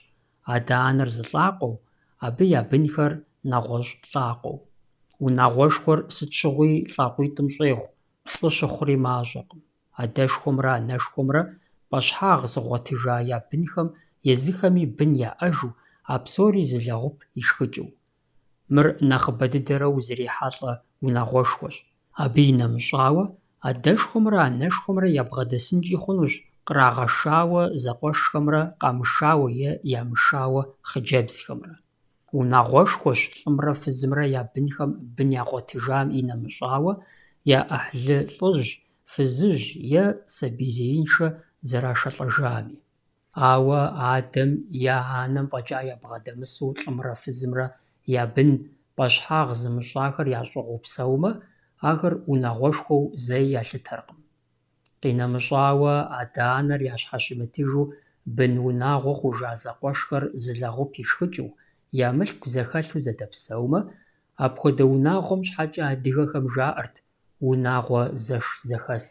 адэ-анэр зылӏакъуэу, абы я бынхэр нэгъуэщӏ-лӏакъуэу. Унагъуэшхуэр сыт щыгъуи лӏакъуитӏым щӏегъу, плӏы щыхъури мащӏэкъым. Адэшхуэмрэ анэшхуэмрэ пӏэщхьагъ зыгъуэтыжа я бынхэм езыхэми бын яӏэжу, а псори зылэгъуп ишхыкӏыу. Мыр нэхъыбэ дыдэрэ узрихьэлӏэ унагъуэшхуэщ. Абы и нэмыщӏауэ, адэшхуэмрэ анэшхуэмрэ ябгъэдэсынкӏи хъунущ кърагъэшауэ зэкъуэшхэмрэ къамышауэ е ямышауэ хъыджэбзхэмрэ. Унагъуэшхуэщ лӏымрэ фызымрэ я бынхэм бын ягъуэтыжам и нэмыщӏауэ, я ӏыхьлы лӏыжь, фызыжь е сабий зеиншэ зэрашэлӏэжами. Ауэ адэм е анэм фӏэкӏа ябгъэдэмысу лӏымрэ фызымрэ я бын пӏэщхьагъ зымыщӏахэр ящӏыгъуу псэумэ, ахэр унагъуэшхуэу зэи ялъытэркъым. Къинэмыщӏауэ адэ-анэр ящхьэщымытыжу бын унагъуэ хъужа зэкъуэшхэр зылэгъуп ишхыкӏыу, я мылъку зэхэлъу зэдэпсэумэ, апхуэдэ унагъуэм щхьэкӏэ адыгэхэм жаӏэрт «унагъуэ зэш зэхэс».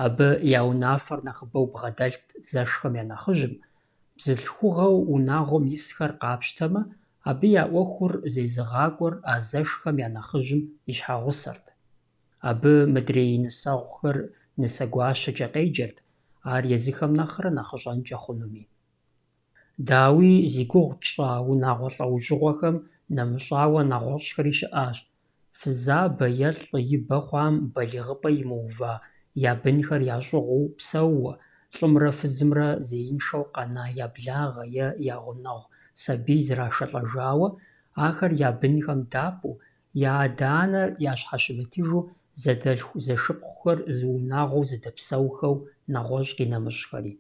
Абы я унафэр нэхъыбэу бгъэдэлът зэшхэм я нэхъыжьым, бзылъхугъэу унагъуэм исхэр къапщтэмэ, абы я ӏуэхур зезыгъакӏуэр а зэшхэм я нэхъыжьым ищхьэгъусэрт. Абы мыдрей нысэгъухэр нысэгуащэкӏэ къеджэрт, ар езыхэм нэхърэ нэхъыщӏэнкӏэ хъунуми. Дауи зи гугъу тщӏа унагъуэ лӏэужьыгъуэхэм нэмыщӏауэ нэгъуэщӏхэри щыӏащ. Фызабэ е лӏы и бэ хъуам балигъыпӏэ имыува я бынхэр ящӏыгъуу псэууэ, лӏымрэ фызымрэ зеиншэу къэна я благъэ е я гъунэгъу сабий зрашэлӏэжауэ, ахэр я бынхэм дапӏу, я адэ-анэр ящхьэщымытыжу зэдэлъху зэшыпхъухэр зы унагъуэу зэдэпсэухэу нэгъуэщӏ къинэмыщӏхэри.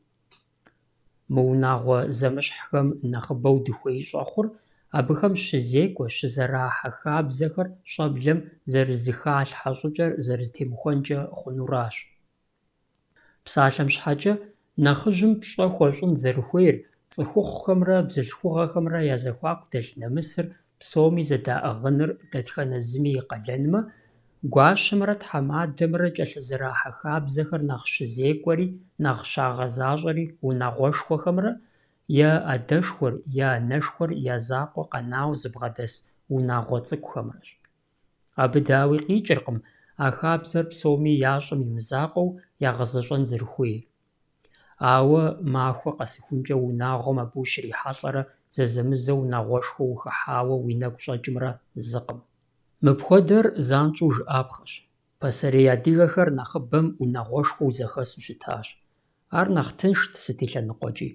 Мы унагъуэ зэмыщхьхэм нэхъыбэу дыхуей щӏэхъур абыхэм щызекӏуэ, щызэрахьэ хабзэхэр щӏэблэм зэрызыхалъхьэ щӏыкӏэр зэрызэтемыхуэнкӏэ хъунуращ. Псалъэм щхьэкӏэ, нэхъыжьым пщӏэ хуэщӏын зэрыхуейр цӏыхухъухэмрэ бзылъхугъэхэмрэ я зэхуаку дэлъ нэмысыр псоми зэдаӏыгъыныр дэтхэнэ зыми и къалэнмэ, гуащэмрэ тхьэмадэмрэ кӏэлъызэрахьэ хабзэхэр нэхъ щызекӏуэри, нэхъ щагъэзащӏэри унагъуэшхуэхэмрэ е адэшхуэр е анэшхуэр я закъуэ къэнауэ зыбгъэдэс унагъуэ цӏыкӏухэмрэщ. Абы дауи къикӏыркъым а хабзэр псоми ящӏэм имызакъуэу ягъэзэщӏэн зэрыхуейр. Ауэ махуэ къэсыхункӏэ унагъуэм абы ущрихьэлӏэрэ зэзэмызэу унагъуэшхуэ ухыхьауэ уи нэгу щӏэкӏымрэ зыкъым. Мыпхуэдэр занщӏэу жыӏапхъэщ. Пасэрей адыгэхэр нэхъыбэм унагъуэшхуэу зэхэсу щытащ. Ар нэхъ тыншт сыт и лъэныкъуэкӏи.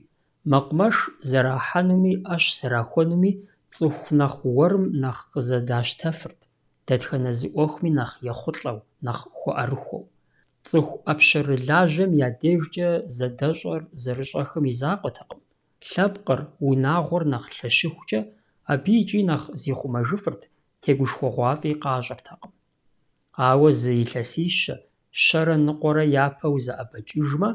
Мэкъумэш зэрахьэнуми ӏэщ зэрахуэнуми цӏыху нэхъ уэрым нэхъ къызэдащтэфырт, дэтхэнэ зы ӏуэхуми нэхъ ехъулӏэу, нэхъ хуэӏэрыхуэу. Цӏыху ӏэпщэрылажьэм я дежкӏэ зэдэщӏэр зэрыщӏэхым и закъуэтэкъым. Лъэпкъыр, унагъуэр нэхъ лъэщыхукӏэ, абы икӏи нэхъ зихъумэжыфырт, тегушхуэгъуафӏи къащӏэртэкъым. Ауэ зы илъэсищэ, щэрэ ныкъуэрэ япэу зэӏэбэкӏыжмэ,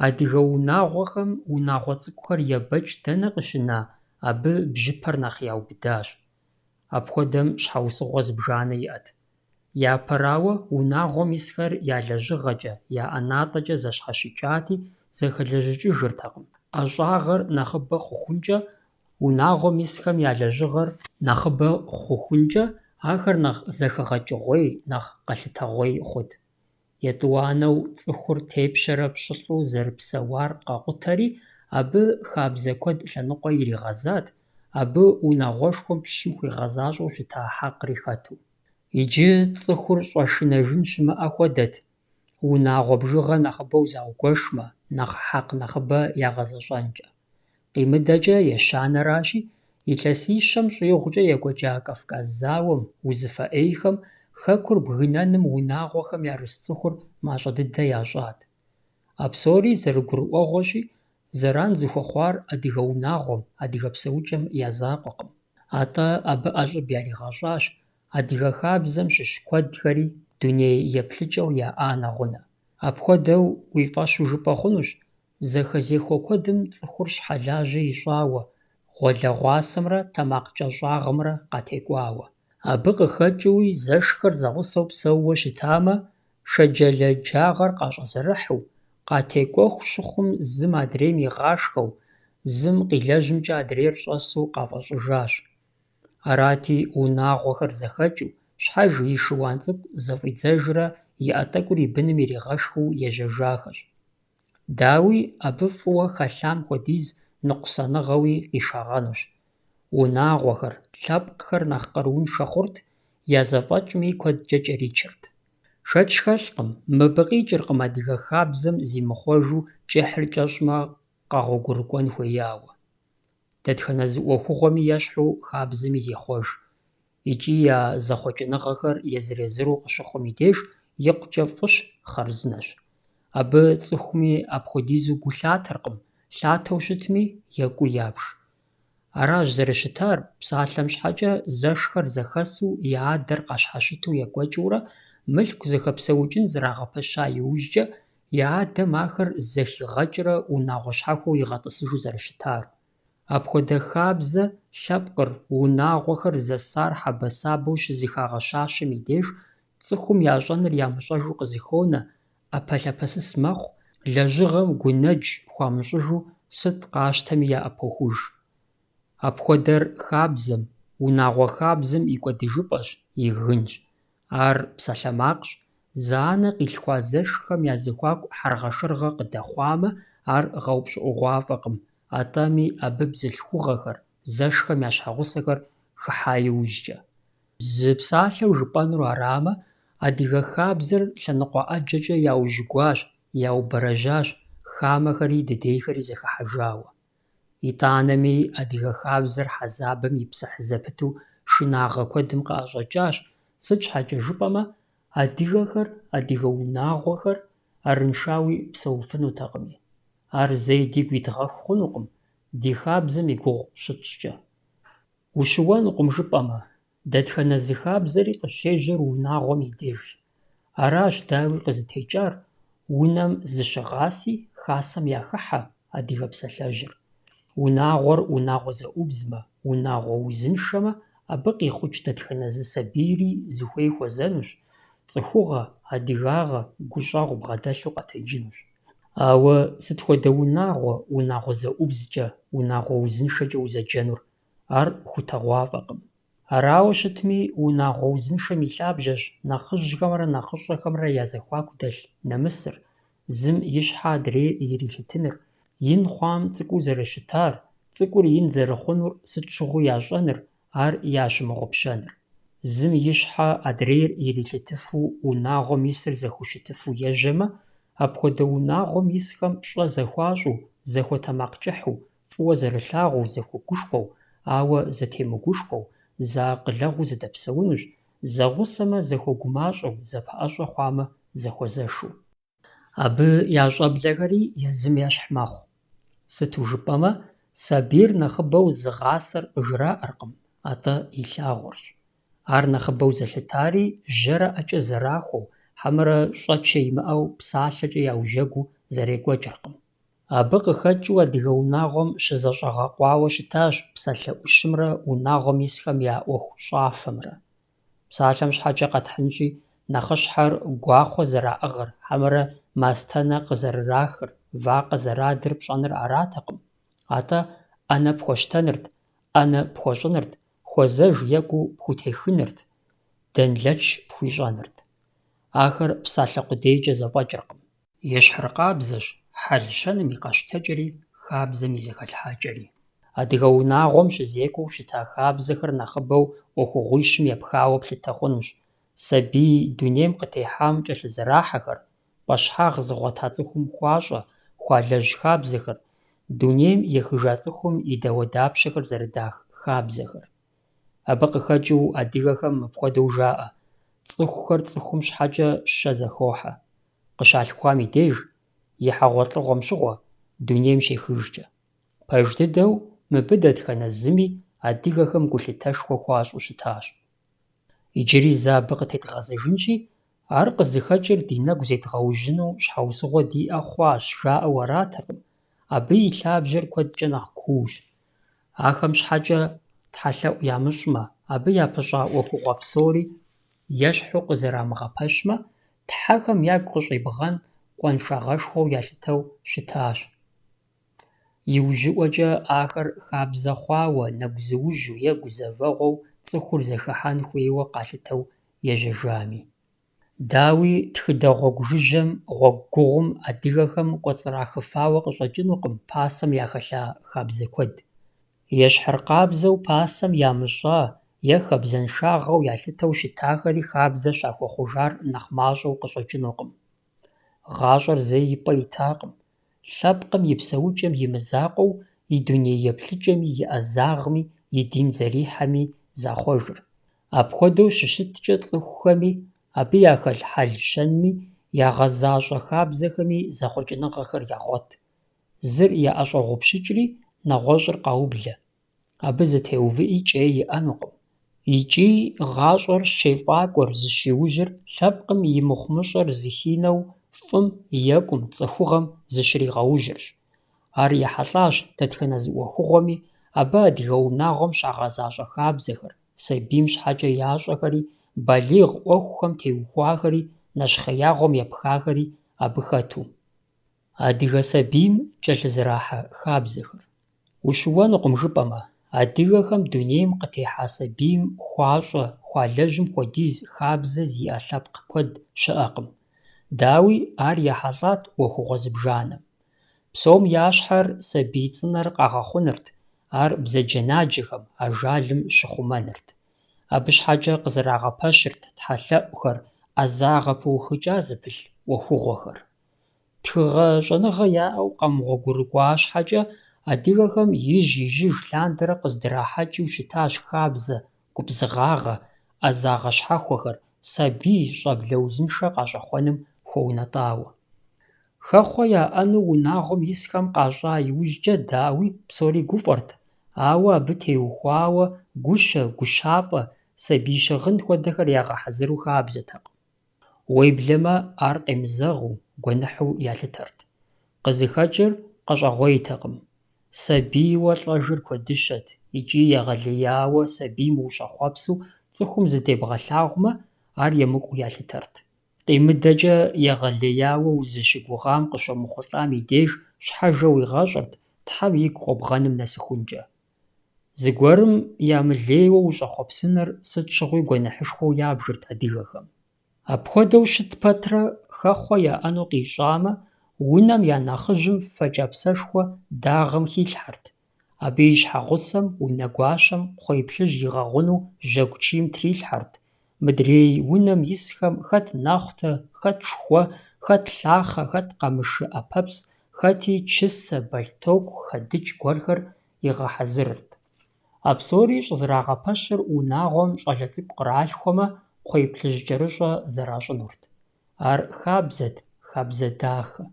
адыгэ унагъуэхэм унагъуэ цӏыкӏухэр ебэкӏ дэнэ къыщына, абы бжьыпэр нэхъ яубыдащ. Апхуэдэм щхьэусыгъуэ зыбжанэ иӏэт. Япэрауэ, унагъуэм исхэр я лэжьыгъэкӏэ, я ӏэнатӏэкӏэ зэщхьэщыкӏати, зэхэлэжьыкӏыжыртэкъым. ӏэщӏагъэр нэхъыбэ хъухъункӏэ, унагъуэм исхэм я лэжьыгъэр нэхъыбэ хъухъункӏэ, ахэр нэхъ зэхэгъэкӏыгъуей, нэхъ къэлъытэгъуей хъут. Етӏуанэу цӏыхур тепщэрэ пщылӏу зэрыпсэуар къэкъутэри, абы хабзэ куэд лъэныкъуэ иригъэзат, абы унагъуэшхуэм пщым хуигъэзащӏэу щыта хьэкъри хэту. Иджы цӏыхур щӏэшынэжын щымыӏэ хуэдэт. Унагъуэ бжыгъэ нэхъыбэу заугуэшмэ, нэхъ хьэкъ нэхъыбэ ягъэзэщӏэнкӏэ. Къимыдэкӏэ ещанэращи, Илъэсищэм щӏигъукӏэ екӏуэкӏа Кавказ зауэм, узыфэ ӏейхэм хэкур бгынэным унагъуэхэм ярыс цӏыхур мащӏэ дыдэ ящӏат. А псори зэрыгурыӏуэгъуэщи, зэран зыхуэхъуар адыгэ унагъуэм, адыгэ псэукӏэм я закъуэкъым. Атӏэ абы ӏэщӏыб яригъэщӏащ адыгэ хабзэм щыщ куэдхэри дуней еплъыкӏэу яӏа нэгъунэ. Апхуэдэу уи фӏэщу жыпӏэ хъунущ, зэхэзехуэ куэдым цӏыхур щхьэлажьэ ищӏауэ, гъуэлэгъуасэмрэ тэмакъ кӏэщӏагъымрэ къатекӏуауэ. Абы къыхэкӏыуи зэшхэр зэгъусэу псэууэ щытамэ, шэджалэджагъэр къащӏэзэрыхьу, къатекӏуэху щыхъум зым адрейм игъашхэу, зым къилэжьымкӏэ адрейр щӏэсу къафӏэщӏыжащ. Арати, унагъуэхэр зэхэкӏыу, щхьэж и шыуан цӏыкӏу зэфӏидзэжрэ и ӏэ тӏэкӏур и быным иригъэшхыу ежьэжахэщ. Дауи, абы фӏыуэ хэлъам хуэдиз ныкъусаныгъэуи къишагъэнущ. Унагъуэхэр, лъэпкъхэр нэхъ къарууншэ хъурт, я зэфӏэкӏми куэдкӏэ кӏэричырт. Шэч хэлъкъым, мыбы къикӏыркъым адыгэ хабзэм зимыхъуэжу кӏыхьыр кӏэщӏмэ къэгъуэгурыкӏуэн хуеяуэ. Дэтхэнэ зы ӏуэхугъуэми ещхьу хабзэми зехъуэж. Икӏи я зэхъуэкӏыныгъэхэр езыр-езыру къыщыхъум и деж икъукӏэ фӏыщ, хъарзынэщ. Абы цӏыхуми апхуэдизу гу лъатэркъым, лъатэу щытми екӏуу ябж. Аращ зэрыщытар, псалъэм щхьэкӏэ зэшхэр зэхэсу и адэр къащхьэщыту екӏуэкӏыурэ, мылъку зэхэпсэукӏын зэрагъэпэща иужькӏэ, и адэм ахэр зэхигъэкӏрэ унагъуэ щхьэхуэу игъэтӏысыжу зэрыщытар. Апхуэдэ хабзэ, лъэпкъыр, унагъуэхэр зэсар хьэбэсабэу щызэхагъэщащэм и деж, цӏыхум ящӏэныр ямыщӏэжу къызыхонэ, ӏэпэлъапэсыс мэхъу, лэжьыгъэм гунэдж хуамыщӏыжу сыт къащтэми яӏэпохуж. Апхуэдэр хабзэм, унагъуэ хабзэм и кӏуэдыжыпӏэщ, и гынщ. Ар псалъэмакъщ. Зы анэ къилъхуа зэшхэм я зыхуаку хьэргъэшыргъэ къыдэхъуамэ, ар гъэупщӏыӏугъуафӏэкъым, атӏэми абы бзылъхугъэхэр, зэшхэм я щхьэгъусэхэр хыхьа иужькӏэ. Зы псалъэу жыпӏэнур арамэ, адыгэ хабзэр лъэныкъуэ ӏэджэкӏэ яужьгуащ, яубэрэжьащ, хамэхэри дыдейхэри зэхыхьэжауэ. ИтӀанэми адыгэ хабзэр хьэзабэм и псыхь зэпыту шынагъэ куэдым къыӏэщӏэкӏащ, сыт щхьэкӏэ жыпӏэмэ, адыгэхэр, адыгэ унагъуэхэр арыншауи псэуфынутэкъыми. Ар зэи дигу идгъэху хъунукъым, ди хабзэм и гугъу щытщӏкӏэ. Ущыуэнукъым жыпӏэмэ, дэтхэнэ зы хабзэри къыщежьэр унагъуэм и деж. Аращ дауи къызытекӏар, унэм зыщыгъаси хасэм яхыхьэ адыгэ псалъэжьыр. Унагъуэр унагъуэ зэӏубзмэ, унагъуэ узыншэмэ, абы къихъукӏ дэтхэнэ зы сабийри зыхуей хуэзэнущ, цӏыхугъэ, адыгагъэ, гущӏэгъу бгъэдэлъу къэтэджынущ. Ауэ сыт хуэдэ унагъуэ зэӏубзкӏэ, унагъуэ узыншэкӏэ узэджэнур? Ар хутэгъуафӏэкъым. Арауэ щытми, унагъуэ узыншэм и лъабжьэщ нэхъыжьхэмрэ нэхъыщӏэхэмрэ я зэхуаку дэлъ нэмысыр, зым и щхьэ адрейр ирилъытыныр, ин хъуам цӏыкӏуу зэрыщытар, цӏыкӏур ин зэрыхъунур сыт щыгъуи ящӏэныр, ар ящымыгъупщэныр. Зым и щхьэ адрейр ирилъытыфу унагъуэм исыр зэхущытыфу ежьэмэ, апхуэдэ унагъуэм исхэм пщӏэ зэхуащӏу, зэхуэтэмакъкӏыхьу, фӏыуэ зэрылъагъуу, зэхуэгушхуэу, ауэ зэтемыгушхуэу, зыакъылэгъуу зыдэпсэунущ, зэгъусэмэ зэхуэгумащӏэу, зэпыӏэщӏэ хъуамэ зэхуэзэшу. Абы я щӏэблэхэри езым ещхь мэхъу. Сыту жыпӏэмэ, сабийр нэхъыбэу зы гъасэр къыжраӏэркъым, атӏэ илъагъуэрщ. Ар нэхъыбэу зэлъытари жьэрэ ӏэкӏэ зэрахуэу, хьэмэрэ щӏэчэ имыӏэу псалъэкӏэ яужэгуу зэрекӏуэкӏыркъым. Абы къыхэкӏыу адыгэ унагъуэм щызэщӏэгъэкъуауэ щытащ псалъэӏущымрэ унагъуэм исхэм я ӏуэху щӏафэмрэ. Псалъэм щхьэкӏэ къэтхьынщи, нэхъыщхьэр гуахъуэ зэраӏыгъыр, хьэмэрэ мастэнэ къызэрырахыр, вакъэ зэрадыр пщӏэныр аратэкъым. Атӏэ ӏэнэ пхуэщтэнырт, ӏэнэ пхуэщӏынырт, хуэзэж екӏуу пхутехынырт, дэнлэч пхуищӏэнырт. Ахэр псалъэ къудейкӏэ зэфӏэкӏыркъым. Ещхьыр къабзэщ, хьэл-щэным и къэщтэкӏэри, хабзэм и зэхэлъхьакӏэри. Адыгэ унагъуэм щызекӏуэу щыта хабзэхэр нэхъыбэу ӏуэхугъуищым епхауэ плъытэ хъунущ. Сабий дунейм къытехьам кӏэлъызэрахьэхэр, пӏэщхьагъ зыгъуэта цӏыхум хуащӏэ, хуалэжь хабзэхэр, дунейм ехыжа цӏыхум и дэуэ-дапщэхэр зэрыдах хабзэхэр. Абы къыхэкӏыу адыгэхэм мыпхуэдэу жаӏэ: цӏыхухэр цӏыхум щхьэкӏэ щэ зэхохьэ, къыщалъхуам и деж, и хьэгъуэлӏыгъуэм щыгъуэ, дунейм щехыжкӏэ. Пэж дыдэу мыбы дэтхэнэ зыми адыгэхэм гулъытэшхуэ хуащӏу щытащ. Иджыри зэ абы къытедгъэзэжынщи, ар къызыхэкӏыр ди нэгу зедгъэужьыну щхьэусыгъуэ диӏэ хъуащ жаӏэу аратэкъым, абы и лъабжьэр куэдкӏэ нэхъ куущ. Ахэм щхьэкӏэ тхьэлъэӏу ямыщӏмэ, абы япыщӏа ӏуэхугъуэ псори ещхьу къызэрамыгъэпэщмэ, тхьэхэм ягу къыщӏибгъэн къуэншагъэшхуэу ялъытэу щытащ. Иужьыӏуэкӏэ ахэр хабзэ хъуауэ, нэгу зыужьу е гузэвэгъуэу цӏыхур зэхыхьэн хуейуэ къалъытэу ежьэжами. Дауи тхыдэ гъуэгу жыжьэм, гъуэгу гугъум адыгэхэм кӏуэцӏрахыфауэ къыщӏэкӏынукъым пасэм яхэлъа хабзэ куэд. Ещхьыркъабзэу пасэм ямыщӏа е хабзэншагъэу ялъытэу щытахэри хабзэ щахуэхъужар нэхъ мащӏэу къыщӏэкӏынукъым. ГъащӀэр зэи и пӀэ итакъым. Лъэпкъым и псэукӀэм имызакъуэу, и дуней еплъыкӀэми, и Ӏэзагъми, и дин зэрихьэми захъуэжыр. Апхуэдэу щыщыткӀэ цӀыхухэми, абы яхэлъ хьэл-щэнми, ягъэзащӀэ хабзэхэми зэхъуэкӀыныгъэхэр ягъуэт. Зыр яӀэщӀэгъупщыкӀри, нэгъуэщӀыр къаублэ. Абы зытеувыӀи кӀей иӀэнукъым. ИкӀи гъащӀэр щейфӀакӀуэр зыщиужьыр лъэпкъым и мыхъумыщӀэр зыхинэу фӀым, екӀум, цӀыхугъэм зыщригъэужьырщ. Ар ехьэлӀащ дэтхэнэ зы Ӏуэхугъуэми, абы адыгэ унагъуэм щагъэзащӀэ хабзэхэр, сабийм щхьэкӀэ ящӀэхэри, балигъ Ӏуэхухэм теухуахэри, нэщхъеягъуэм епхахэри абы хэту. Адыгэ сабийм кӀэлъызэрахьэ хабзэхэр. Ущыуэнукъым жыпӀэмэ, адыгэхэм дунейм къытехьа сабийм хуащӀэ, хуалэжьым хуэдиз хабзэ зиӀэ лъэпкъ куэд щыӀэкъым. Дауи ар ехьэлӀат Ӏуэхугъуэ зыбжанэм. Псом ящхьэр сабий цӀынэр къагъэхъунырт, ар бзаджэнаджэхэм, ажалым щыхъумэнырт. Абы щхьэкӀэ къызэрагъэпэщырт тхьэлъэӀухэр, Ӏэзагъэ пыухыкӀа зыпылъ Ӏуэхугъуэхэр. Тхыгъэ щӀэныгъэ яӀэу къэмыгъуэгурыкӀуа щхьэкӀэ, адыгэхэм ижь-ижыж лъандэрэ къыздрахьэкӀыу щытащ хабзэ, губзыгъагъэ, Ӏэзагъэ щхьэхуэхэр, сабий щӀэблэ узыншэ къащӀэхъуэным хуэунэтӀауэ. Хэхъуэ яӀэну унагъуэм исхэм къащӀа иужькӀэ, дауи, псори гуфӀэрт, ауэ абы теухуауэ гущэ, гущапӀэ, сабий щыгъын хуэдэхэр ягъэхьэзыру хабзэтэкъым. Уеблэмэ, ар къемызэгъыу, гуэныхьу ялъытэрт. КъызыхэкӀыр къэщӀэгъуейтэкъым. Сабийуэ лӀэжыр куэдыщэт, икӀи егъэлеяуэ сабийм ущӀэхъуэпсу цӀыхум зыдебгъэлъагъумэ, ар емыкӀуу ялъытэрт. КъимыдэкӀэ егъэлеяуэ узыщыгугъам къыщомыхъулӀам и деж щхьэжэ уигъэщӀырт, Тхьэм игу къобгъэным нэсыхункӀэ. Зыгуэрым ямылейуэ ущӀэхъуэпсыныр сыт щыгъуи гуэныхьышхуэу ябжырт адыгэхэм. Апхуэдэу щыт пэтрэ хэхъуэ яӀэну къищӀамэ, унэм я нэхъыжьым фэкӀапсэшхуэ дагъэм хилъхьэрт. Абы и щхьэгъусэм, унэ гуащэм кхъуей плъыжь игъэгъуну жьэгу чийм трилъхьэрт. Мыдрей унэм исхэм хэт нэхъутэ, хэт шхуэ, хэт лъахъэ, хэт къамышы Ӏэпэпс, хэти чысэ, бэлътоку, хэдыкӀ гуэрхэр игъэхьэзырырт. А псори щӀызэрагъэпэщыр унагъуэм щӀалэ цӀыкӀу къралъхуэмэ, кхъуей плъыжь кӀэрыщӀэ зэращӀынурт. Ар хабзэт, хабзэ дахэ.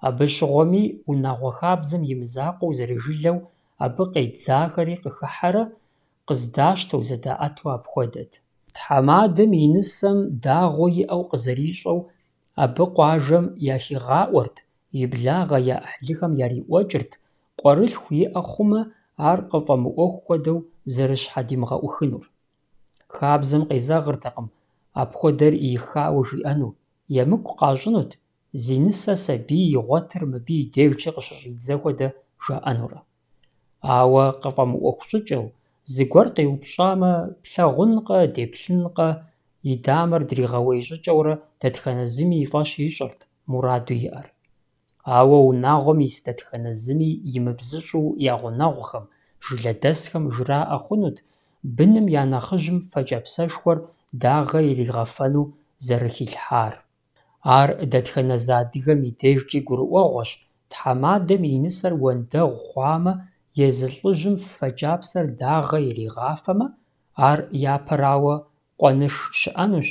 Абы щыгъуэми, унагъуэ хабзэм имызакъуэу зэрыжылэу, абы къедзахэри къыхыхьэрэ, къыздащтэу зэдаӀэту апхуэдэт. Тхьэмадэм и нысэм дагъуэ иӀэу къызэрищӀэу, абы къуажэм яхигъаӀуэрт, и благъэ я Ӏыхьлыхэм яриӀуэкӀырт, къуэрылъху иӀэ хъумэ, ар къыфӀэмыӀуэху хуэдэу зэрыщхьэдимыгъэӀухынур. Хабзэм къезэгъыртэкъым апхуэдэр ихауэ жиӀэну, емыкӀу къащӀынут, зи нысэ сабий игъуэтыр мыбы и дежкӀэ къыщыщӀидзэ хуэдэ жаӀэнурэ. Ауэ къыфӀэмыӀуэху щӀыкӀэу, зыгуэр къеупщӀамэ, плъагъункъэ, деплъынкъэ, и дамэр дригъэуей щӀыкӀэурэ дэтхэнэ зыми и фӀэщ ищӀырт мураду иӀэр. Ауэ унагъуэм ис дэтхэнэ зыми имыбзыщӀу я гъунэгъухэм, жылэдэсхэм жраӀэ хъунут быным я нэхъыжьым фэкӀапсэшхуэр дагъэ иригъэфэну зэрыхилъхьар. Ар дэтхэнэ зы адыгэм и дежкӀи гурыӀуэгъуэщ, Тхьэмадэм и нысэр уэндэгъу хъуамэ, езы лӀыжьым фэ кӀапсэр дагъэ иригъафэмэ, ар япэрауэ къуэныш щыӀэнущ,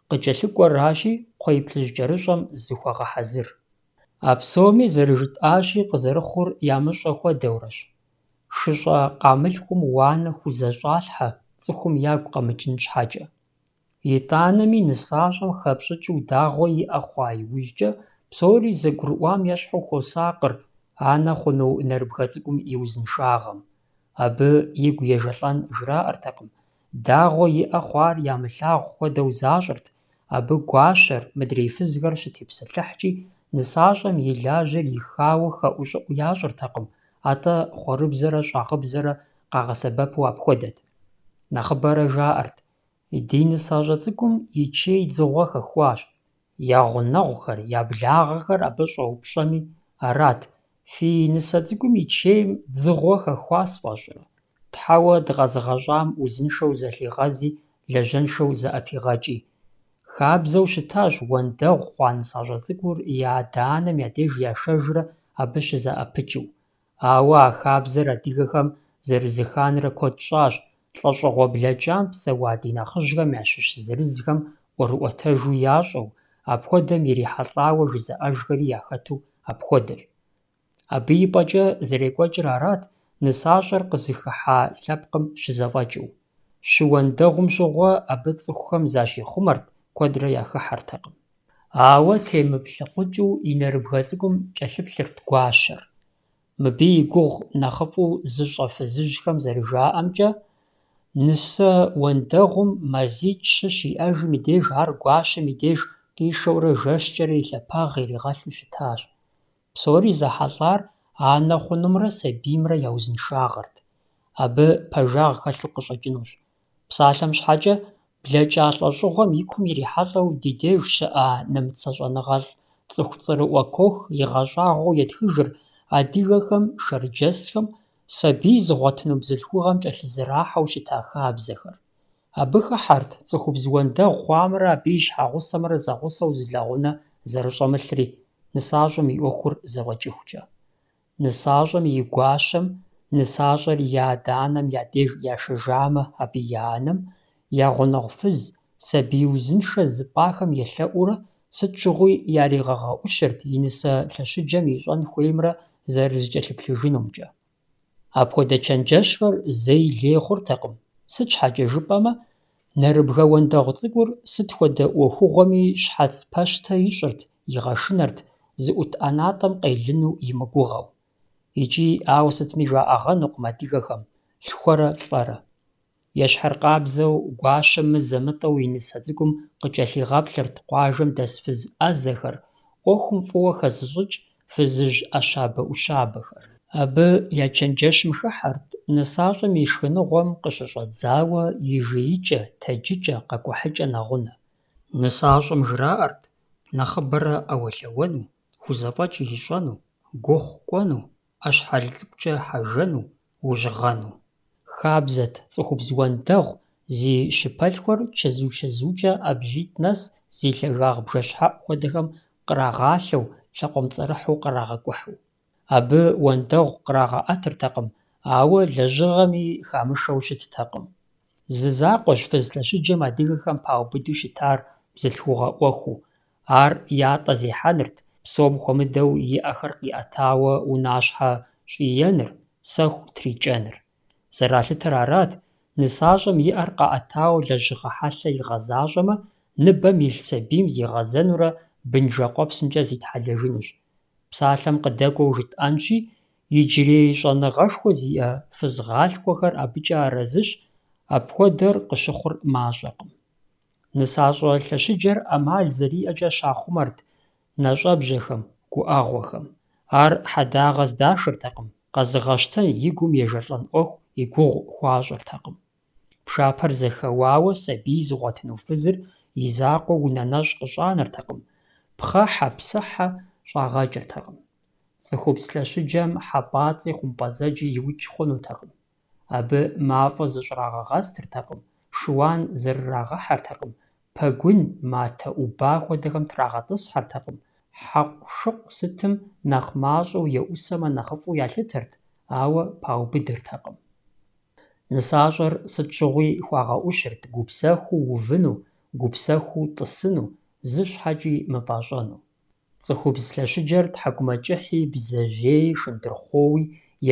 къыкӀэлъыкӀуэращи, кхъуейплъыжь кӀэрыщӀэм зыхуэгъэхьэзыр. А псоми зэрыжытӀащи, къызэрыхъур ямыщӀэ хуэдэурэщ. ШыщӀэ къамылъхум уанэ хузэщӀалъхьэ, цӀыхум ягу къэмыкӀын щхьэкӀэ. ИтӀанэми нысащӀэм хэпщӀыкӀыу дагъуэ иӀэ хъуа иужькӀэ, псори зэгурыӀуам ещхьу хуосакъыр анэ хъуну нэрыбгъэ цӀыкӀум и узыншагъэм. Абы игу ежэлӀэн жраӀэртэкъым. Дагъуэ иӀэ хъуар ямылъагъу хуэдэу защӀырт, абы гуащэр, мыдрей фызхэр щытепсэлъыхькӀи, нысащӀэм и лажьэр ихауэ хэӀущӀыӀу ящӀыртэкъым, атӀэ хъуэрыбзэрэ щӀагъыбзэрэ къагъэсэбэпу апхуэдэт. Нэхъыбэрэ жаӀэрт: «Ди нысащӀэ цӀыкӀум и чей дзыгъуэ хэхуащ. Я гъунэгъухэр, я благъэхэр абы щӀэупщӀэми, арат: фи нысэ цӀыкӀум и чейм дзыгъуэ хэхуа сфӀэщӀрэ? Тхьэуэ дыкъэзыгъэщӀам узыншэу зэлъигъэзи, лэжьэншэу зэӀэпигъэкӀи». Хабзэу щытащ уэндэгъу хъуа нысащӀэ цӀыкӀур и адэ-анэм я деж яшэжрэ абы щызэӀэпыкӀыу. Ауэ а хабзэр адыгэхэм зэрызыханрэ куэд щӀащ, лӀэщӀыгъуэ блэкӀам псэуа ди нэхъыжьхэм ящыщ зырызхэм ӀуэрыӀуэтэжу ящӀэу, апхуэдэм ирихьэлӀауэ жызыӀэжхэри яхэту апхуэдэщ. Абы и пӀэкӀэ зэрекӀуэкӀыр арат, нысащӀэр къызыхыхьа лъэпкъым щызэфӀэкӀыу. Щыуэндэгъум щыгъуэ абы цӀыхухэм защихъумэрт, куэдрэ яхыхьэртэкъым. Ауэ темыплъыхъукӀыу и нэрыбгъэ цӀыкӀум кӀэлъыплъырт гуащэр. Мыбы и гугъу нэхъыфӀу зыщӀэ фызыжьхэм зэрыжаӀэмкӀэ, нысэ уэндэгъум мазитӀ-щы щиӀэжым и деж ар гуащэм и деж къишэурэ жэщкӀэрэ и лъэпагъ иригъэлъу щытащ. Псори зэхьэлӀар анэ хъунумрэ сабиймрэ я узыншагъэрт. Абы пэжагъ хэлъу къыщӀэкӀынущ. Псалъэм щхьэкӀэ, блэкӀа лӀэщӀыгъуэм и кум ирихьэлӀэу ди деж щыӀа нэмыцэщӀэныгъэлӀ цӀыху цӀырыӀуэ куэх игъэщӀагъуэу етхыжыр адыгэхэм, шэрджэсхэм, сабий зыгъуэтыну бзылъхугъэм кӀэлъызэрахьэу щыта хабзэхэр. Абы хыхьэрт цӀыхубз уэндэгъу хъуамрэ абы и щхьэгъусэмрэ зэгъусэу зылэгъунэ зэрыщӀэмылъри, нысащӀэм и Ӏуэхур зэфӀэкӀыхукӀэ. НысащӀэм и гуащэм, нысащӀэр и адэ-анэм я деж яшэжамэ абы и анэм, я гъунэгъу фыз, сабий узыншэ зыпӀахэм елъэӀуурэ, сыт щыгъуи яригъэгъэӀущырт и нысэ лъэщыджэм ищӀэн хуеймрэ зэрызыкӀэлъыплъыжынумкӀэ. Апхуэдэ чэнджэщхэр зэи лей хъуртэкъым. Сыт щхьэкӀэ жыпӀэмэ, нэрыбгъэ уэндэгъу цӀыкӀур сыт хуэдэ Ӏуэхугъуэми щхьэц пэщтэ ищӀырт, игъэшынэрт, зыӀут ӀэнатӀэм къелыну имыгугъэу. ИкӀи ауэ сытми жаӀэгъэнукъым адыгэхэм: лъхуэрэ лӀэрэ. Ещхьыркъабзэу, гуащэм мызэ-мытӀэу и нысэ цӀыкӀум къыкӀэлъигъэплъырт къуажэм дэс фыз Ӏэзэхэр, Ӏуэхум фӀыуэ хэзыщӀыкӀ фызыжь Ӏэщабэ-Ӏущабэхэр. Абы я чэнджэщым хыхьэрт, нысащӀэм и шхыныгъуэм къыщыщӀэдзауэ и жеикӀэ, тэджыкӀэ, къэкӀухьыкӀэ нэгъунэ. НысащӀэм жраӀэрт: нэхъыбэрэ Ӏэуэлъауэну, хузэфӀэкӀ ищӀэну, гугъу кӀуэну, Ӏэщхьэл цӀыкӀукӀэ хьэжэну, ужьгъэну. Хабзэт цӀыхубз уэндэгъу, зи щыпэлъхуэр чэзу-чэзукӀэ ӀэбжьитӀ нэс зи лъагагъ бжэщхьэӀу хуэдэхэм кърагъалъэу, лъакъуэмцӀэрыхьу кърагъэкӀухьу. Абы уэндэгъу кърагъэӀэтыртэкъым, ауэ лэжьыгъэми хамышэу щыттэкъым. Зы закъуэщ фыз лъэщыджэм адыгэхэм паубыду щытар бзылъхугъэ Ӏуэхуу. Ар ятӀэ зехьэнырт, псом хуэмыдэу и Ӏэхэр къиӀэтауэ унащхьэ щӀиеныр, сэху трикӀэныр. Зэралъытэр арат: нысащӀэм и Ӏэр къаӀэтауэ лэжьыгъэ хьэлъэ игъэзащӀэмэ, ныбэм илъ сабийм зигъэзэнурэ бынжэкъуэпсымкӀэ зитхьэлэжынущ. Псалъэм къыдэкӀуэу жытӀэнщи, иджырей щӀэныгъэшхуэ зиӀэ фызгъалъхуэхэр абыкӀэ арэзыщ, апхуэдэр къыщыхъур мащӀэкъым. НысащӀэ лъэщыджэр Ӏэмал зэриӀэкӀэ щахъумэрт нэщӀэбжьэхэм, гуӀэгъуэхэм. Ар хьэдагъэ здашыртэкъым, къэзыгъэщтэн и гум ежэлӀэн Ӏуэху и гугъу хуащӀыртэкъым. Пшапэр зэхэуауэ сабий зыгъуэтыну фызыр и закъуэ унэ нэщӀ къыщӀанэртэкъым, пхъэхьэ-псыхьэ щӀагъэкӀыртэкъым. Цӏыхубз лъэщыджэм хьэпӀацӀи хъумпӀэцӀэджи иукӀ хъунутэкъым. Абы мафӀэ зыщӀрагъэгъэстыртэкъым, шыуан зэрырагъэхьэртэкъым, пэгун, матэ Ӏуба хуэдэхэм трагъэтӀысхьэртэкъым, хьэкъущыкъу сытым нэхъ мащӀэу еӀусэмэ нэхъыфӀу ялъытэрт, ауэ паубыдыртэкъым. Нысащӏэр сыт щыгъуи хуагъэӀущырт гупсэхуу увыну, гупсэхуу тӀысыну, зы щхьэкӀи мыпӀащӀэну. Цӏыхубз лъэщыджэр тхьэкӀумэкӀыхьи, бдзэжьеи, шынтырхъуоуи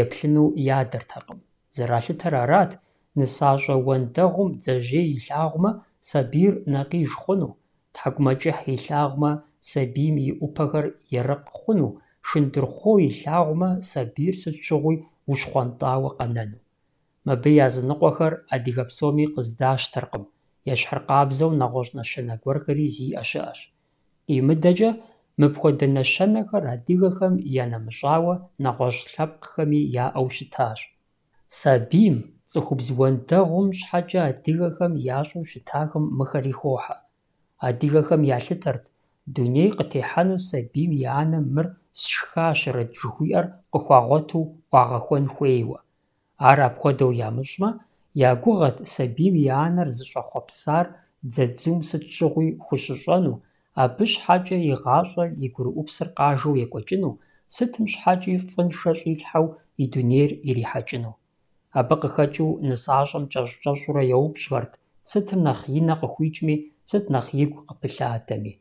еплъыну ядэртэкъым. Зэралъытэр арат: нысащӏэ уэндэгъум бдзэжьей илъагъумэ, сабийр накъиж хъуну, тхьэкӀумэкӀыхь илъагъумэ, сабийм и Ӏупэхэр ерыкъ хъуну, шынтырхъуо илъагъумэ, сабийр сыт щыгъуи ущхъуэнтӀауэ къэнэну. Мыбы языныкъуэхэр адыгэ псоми къыздэщтэркъым, ещхьыркъабзэу нэгъуэщӀ нэщэнэ гуэрхэри зиӀэ щыӀэщ. КъимыдэкӀэ, мыпхуэдэ нэщэнэхэр адыгэхэм янэмыщӀауэ нэгъуэщӀ лъэпкъхэми яӀэу щытащ. Сабийм, цӏыхубз уэндэгъум щхьэкӀэ адыгэхэм ящӀу щытахэм мыхэри хохьэ. Адыгэхэм ялъытэрт: дуней къытехьэну сабийм и анэм мыр «сшхащэрэт» жыхуиӀэр къыхуагъуэту Ӏуагъэхуэн хуейуэ. Ар апхуэдэу ямыщӀмэ, я гугъэт сабийм и анэр зыщӀэхъуэпсар дзэдзум сыт щыгъуи хущыщӀэну, абы щхьэкӀэ и гъащӀэр и гурыӀупсыр къажэу екӀуэкӀыну, сытым щхьэкӀи фӀыншэ щӀилъхьэу и дунейр ирихьэкӀыну. Абы къыхэкӀыу нысащӀэм кӀэщӀ-кӀэщӀурэ еупщӀэрт: сытым нэхъ и нэ къыхуикӀми, сыт нэхъ игу къыпылъадэми.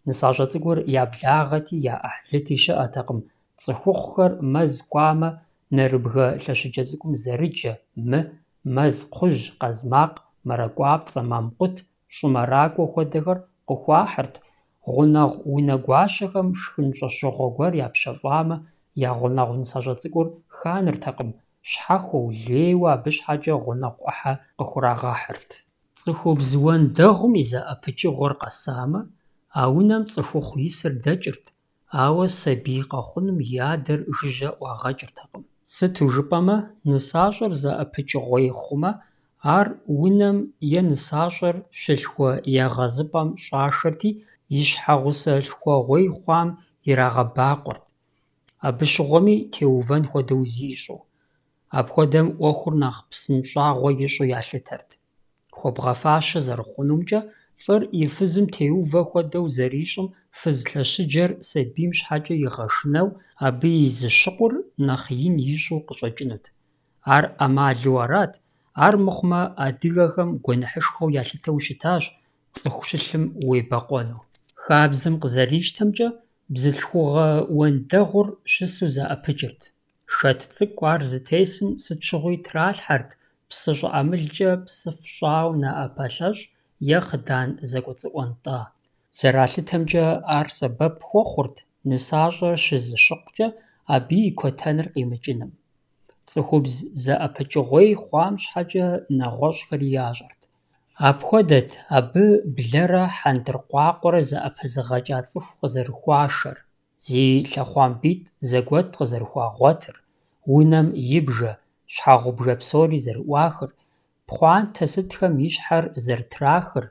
НысащӀэ цӀыкӀур я благъэти, я Ӏыхьлыти щыӀэтэкъым. Цӏыхухъухэр мэз кӀуамэ, нэрыбгэ лъэщыджэ цӀыкӀум зэрыджэ, мэз кхъужь, къазмакъ, мэракӀуапцӀэ, мамкъут, щӀымэракӀуэ хуэдэхэр къыхуахьырт. Гъунэгъу унэ гуащэхэм шхын щӀэщыгъуэ гуэр япщэфӀамэ, я гъунэгъу нысащӀэ цӀыкӀур ханыртэкъым, щхьэхуэу, лейуэ абы щхьэкӀэ гъунэгъу Ӏыхьэ къыхурагъэхьырт. Цӏыхубз уэндэгъум и зэӀэпыкӀыгъуэр къэсамэ, а унэм цӀыхухъу исыр дэкӀырт, ауэ сабий къэхъунум и адэр жыжьэ ӀуагъэкӀыртэкъым. Сыту жыпӀэмэ, нысащӀэр зэӀэпыкӀыгъуей хъумэ, ар унэм е нысащӀэр щылъхуэ егъэзыпӀэм щӀашэрти, и щхьэгъусэ лъхуэгъуей хъуам ирагъэбакъуэрт. Абы щыгъуэми теувэн хуэдэу зищӀу. Апхуэдэм Ӏуэхур нэхъ псынщӀагъуэ ищӀу ялъытэрт. Хуабгъэфащэ зэрыхъунумкӀэ, лӀыр и фызым теувэ хуэдэу зэрищӀым, фыз лъэщыджэр сабийм щхьэкӀэ игъэшынэу, абы и зы щыкъур нэхъ ин ищӀу къыщӀэкӀынут. Ар Ӏэмалу арат. Ар мыхъумэ, адыгэхэм гуэныхьышхуэу ялъытэу щытащ цӀыху щылъым уебэкъуэну. Хабзэм къызэрищтэмкӀэ, бзылъхугъэ уэндэгъур щысу зэӀэпыкӀырт. Шэт цӀыкӀу ар зытесым сыт щыгъуи тралъхьэрт псы щӀыӀэмылкӀэ псы фщӀауэ нэӀэпэлъэщӀ е хъыдан зэкӀуэцӀыӀуэнтӀа. ЗэралъытэмкӀэ, ар сэбэп хуэхъурт нысащӀэр щызыщыкъукӀэ абы и куэтэныр къимыкӀыным. Цӏыхубз зэӀэпыкӀыгъуей хъуам щхьэкӀэ нэгъуэщӀхэри ящӀырт. Апхуэдэт абы блэрэ хьэндыркъуакъуэрэ зэӀэпэзыгъэкӀа цӀыху къызэрыхуашэр, зи лъэхъуамбитӀ зэгуэт къызэрыхуагъуэтыр, унэм и бжэ, щхьэгъубжэ псори зэрыӀуахыр, пхъуантэ сытхэм и щхьэр зэрытрахыр,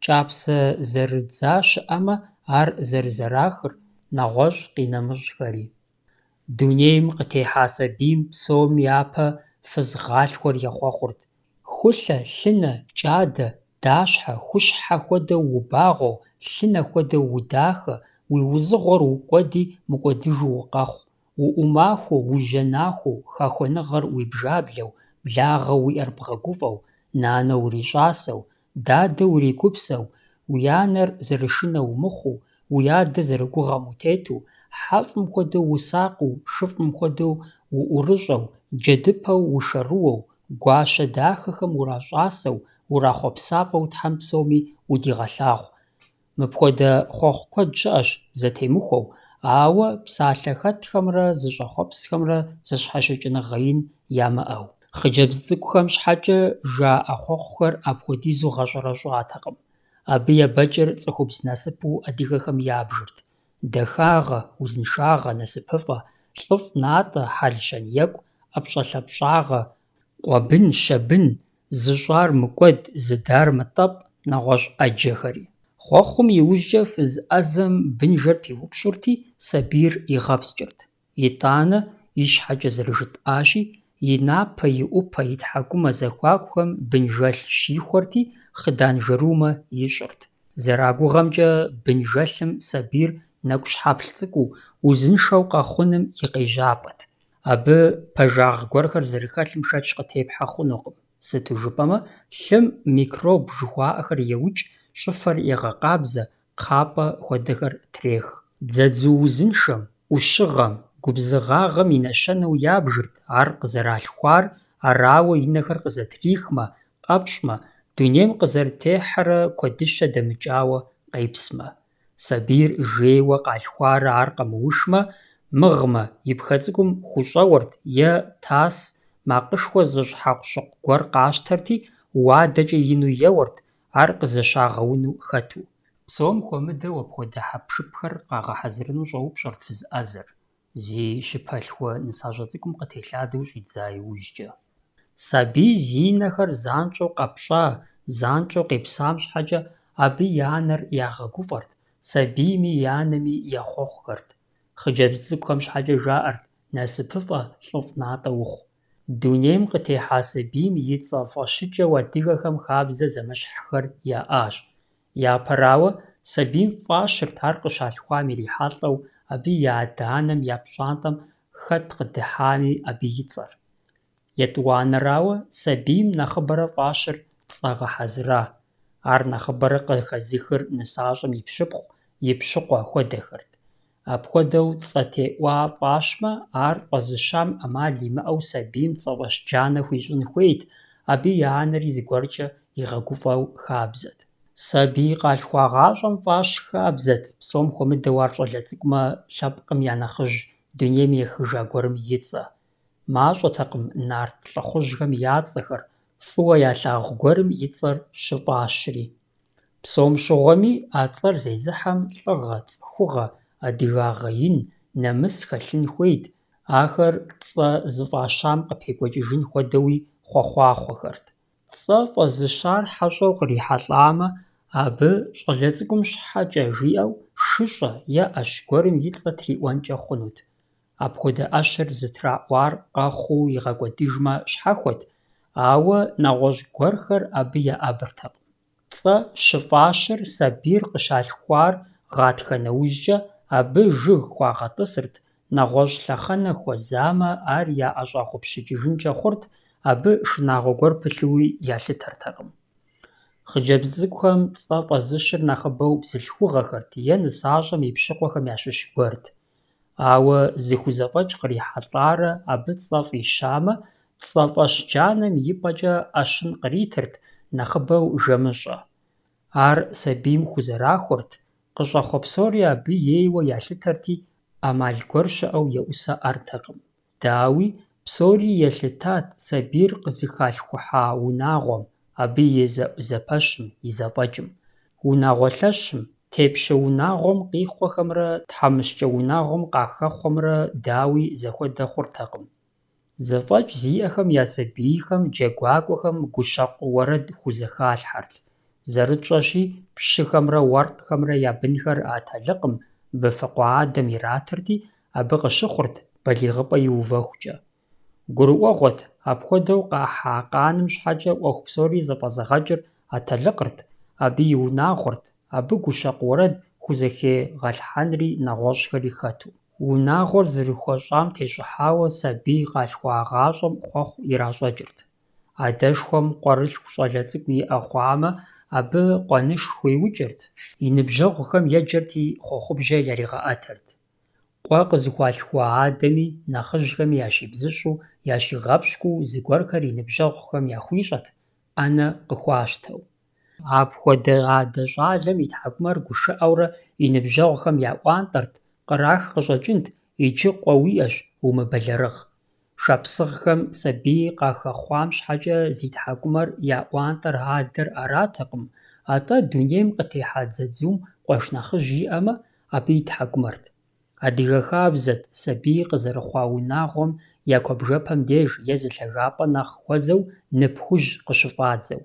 кӀапсэ зэрыдза щыӀэмэ, ар зэрызэрахыр, нэгъуэщӀ къинэмыщӀхэри. Дунейм къытехьа сабийм псом япэ фыз гъалъхуэр ехъуэхъурт. Хулъэ, лъынэ, кӀадэ, дащхьэ, хущхьэ хуэдэу убагъуэу, лъынэ хуэдэу удахэ, уи узыгъуэр укӀуэди мыкӀуэдыжу укъэхъу, уӀумахуэу, ужьэнахуэу, хахуэныгъэр уи бжаблэу, благъэу уиӀэр бгъэгуфӀэу, нанэ урищӀасэу, дадэ уригупсэу, уи анэр зэрышынэ умыхъуу, уи адэ зэрыгугъэм утету, хьэфӀым хуэдэу усакъыу, шыфӀым хуэдэу уӀурыщӀэу, джэдыпэу ушэрыуэу, гуащэ дахэхэм уращӀасэу, урахъуэпсапӀэу Тхьэм псоми удигъэлъагъу. Мыпхуэдэ хъуэхъу куэд щыӀэщ, зэтемыхуэу, ауэ псалъэ хэтхэмрэ зыщӀэхъуэпсхэмрэ зэщхьэщыкӀыныгъэ ин ямыӀэу. Хъыджэбз цӀыкӀухэм щхьэкӀэ жаӀэ хъуэхъухэр апхуэдизу гъэщӀэрэщӀатэкъым. Абы ебэкӀыр цӀыхубз насыпу адыгэхэм ябжырт. Дахагъэ, узыншагъэ, насыпыфӀэ, лӀыфӀ натӀэ, хьэл-щэнекӀу, ӀэпщӀэлъапщӀагъэ, къуэбын, щэбын, зыщӀар мыкӀуэд, зыдар мытӀэпӀ, нэгъуэщӀ Ӏэджэхэри. Хъуэхъум иужькӀэ фыз Ӏэзэм бынжэр пиупщӀурти, сабийр игъэпскӀырт. ИтӀанэ, и щхьэкӀэ зэрыжытӀащи, и напэ, и Ӏупэ, и тхьэкӀумэ зэхуакухэм бынжэлъ щихуэрти, хъыдан жэрумэ ищӀырт. ЗэрагугъэмкӀэ, бынжэлъым сабийр нэкӀу щхьэплъ цӀыкӀуу, узыншэу къэхъуным и къежьапӀэт. Абы пэжагъ гуэрхэр зэрыхэлъым шэч къытепхьэ хъунукъым. Сыту жыпӀэмэ, лъым микроб жыхуаӀэхэр еукӀ, щӀыфэр егъэкъабзэ, кхъапӀэ хуэдэхэр трех. Дзэдзу узыншэм, Ӏущыгъэм, губзыгъагъэм и нэщэнэу ябжырт ар къызэралъхуар, арауэ и нэхэр къызэтрихмэ, къэпщӀмэ, дунейм къызэрытехьэрэ куэдыщэ дэмыкӀауэ къепсмэ. Сабийр жейуэ къалъхуарэ ар къэмыушмэ, мыгъмэ, и пхэ цӀыкӀум хущӀэуэрт е тас макъышхуэ зыщӀ-хьэкъущыкъу гуэр къащтэрти, уадэкӀэ ину еуэрт, ар къызэщагъэуну хэту. Псом хуэмыдэу апхуэдэ хьэпшыпхэр къагъэхьэзырыну щӀэупщӀэрт фыз-Ӏэзэр, зи щыпэлъхуэ нысащӀэ цӀыкӀум къытелъадэу щӀидза иужькӀэ. Сабий зи нэхэр занщӀэу къэпщӀа, занщӀэу къепсам щхьэкӀэ, абы и анэр ягъэгуфӀэрт, сабийми и анэми ехъуэхъухэрт. Хъыджэбз цӀыкӀухэм щхьэкӀэ жаӀэрт: «НасыпыфӀэ, лӀыфӀ натӀэ ухъу». Дунейм къытехьа сабийм и цӀэ фӀэщыкӀэу адыгэхэм хабзэ зэмыщхьхэр яӀащ. Япэрауэ, сабийм фӀащырт ар къыщалъхуам ирихьэлӀэу, абы и адэ-анэм я пщӀантӀэм хэт къыдыхьами абы и цӀэр. ЕтӀуанэрауэ, сабийм нэхъыбэрэ фӀащыр цӀэ гъэхьэзыра. Ар нэхъыбэрэ къыхэзыхыр нысащӀэм и пщыпхъу, и пщыкъуэ хуэдэхэрт. Апхуэдэу цӀэ теӀуа фӀащмэ, ар фӀэзыщам Ӏэмал имыӀэу сабийм цӀэ фӀэщ джанэ хуищӀын хуейт, абы и анэри зыгуэркӀэ игъэгуфӀэу хабзэт. Сабий къалъхуа гъащӀэм фӀащ хабзэт, псом хуэмыдэу ар щӀалэ цӀыкӀумэ, лъэпкъым я нэхъыжь, дунейм ехыжа гуэрым и цӀэ. МащӀэтэкъым нарт лӀыхъужьхэм я цӀэхэр, фӀыуэ ялъагъу гуэрым и цӀэр щыфӀащри. Псом щыгъуэми, а цӀэр зезыхьэм лӀыгъэ, цӀыхугъэ, адыгагъэ ин, нэмыс хэлъын хуейт, ахэр цӀэ зыфӀащам къыпекӀуэкӀыжын хуэдэуи хъуэхъуахъуэхэрт. ЦӀэ фӀэзыщар хьэщӀэу кърихьэлӀамэ, абы щӀалэ цӀыкӀум щхьэкӀэ жиӀэу шыщӀэ е Ӏэщ гуэрым и цӀэ триӀуэнкӀэ хъунут. Апхуэдэ Ӏэщыр зытраӀуар къэхъуу игъэкӀуэдыжмэ щхьэхуэт, ауэ нэгъуэщӀ гуэрхэр абы яӀэбыртэкъым. ЦӀэ щыфӀащыр сабийр къыщалъхуар гъатхэ нэужькӀэ, абы жыг хуагъэтӀысырт, нэгъуэщӀ лъэхъэнэ хуэзамэ, ар я ӀэщӀагъупщыкӀыжынкӀэ хъурт, абы шынагъуэ гуэр пылъууи ялъытэртэкъым. Хъыджэбз цӀыкӀухэм цӀэ фӀэзыщыр нэхъыбэу бзылъхугъэхэрт е нысащӀэм и пщыкъуэхэм ящыщ гуэрт. Ауэ зыхузэфӀэкӀ кърихьэлӀарэ абы цӀэ фӀищамэ, цӀэ фӀэщ джанэм и пӀэкӀэ Ӏэщын къритырт, нэхъыбэу жэмыщӀэ. Ар сабийм хузэрахуэрт, къыщӀэхъуэ псори абы ейуэ ялъытэрти, Ӏэмал гуэр щыӀэу еӀусэӀэртэкъым. Дауи, псори елъытат сабийр къызыхалъхухьа унагъуэм, абы и зэӀузэпэщым, и зэфӀэкӀым. Унагъуэ лъэщым, тепщэ унагъуэм къихъуэхэмрэ тхьэмыщкӀэ унагъуэм къахэхъуэмрэ дауи зэхуэдэ хъуртэкъым. ЗэфӀэкӀ зиӀэхэм я сабийхэм джэгуакӀуэхэм гущэкъу уэрэд хузэхалъхьэрт. ЗэрытщӀэщи, пщыхэмрэ уэркъхэмрэ я бынхэр Аталыкъым, Быфэкъуэ адэм иратырти, абы къыщыхъурт балигъыпӀэ иувэхукӀэ. ГурыӀуэгъуэт, апхуэдэу къахьа къаным щхьэкӀэ Ӏуэху псори зыфӀэзыгъэкӀыр Аталыкърт, абы и унагъуэрт, абы гущэкъу уэрэд хузэхегъэлъхьэнри нэгъуэщӀхэри хэту. Унагъуэр зэрыхуэщӀам тещӀыхьауэ сабий къалъхуа гъащӀэм хъуэхъу иращӀэкӀырт. Адэшхуэм къуэрылъху щӀалэ цӀыкӀу иӀэ хъуамэ, абы къуэныш хуеукӀырт, и ныбжьэгъухэм еджэрти, хъуэхъубжэ яригъэӀэтырт. Къуэ къызыхуалъхуа адэми, нэхъыжьхэми ящибзыщӀу, ящигъэпщкӀуу зыгуэрхэр и ныбжьэгъухэм яхуищӀэт, Ӏэнэ къыхуащтэу. Апхуэдэ адэ щӀалэм и тхьэкӀумэр гушыӀэурэ и ныбжьэгъухэм яӀуантӀэрт: «Кърах къыщӀэкӀынт, иджы къуэ уиӀэщ, умыбэлэрыгъ». Шапсыгъхэм сабий къахэхъуам щхьэкӀэ зи тхьэкӀумэр яӀуантӀэр адэр аратэкъым, атӀэ дунейм къытехьа дзэдзум къуэш нэхъыжь иӀэмэ, абы и тхьэкӀумэрт. Адыгэ хабзэт сабий къызэрыхъуа унагъуэм я куэбжэпэм деж е зы лъагапӀэ нэхъ хуэзэу ныпхужь къыщыфӀадзэу.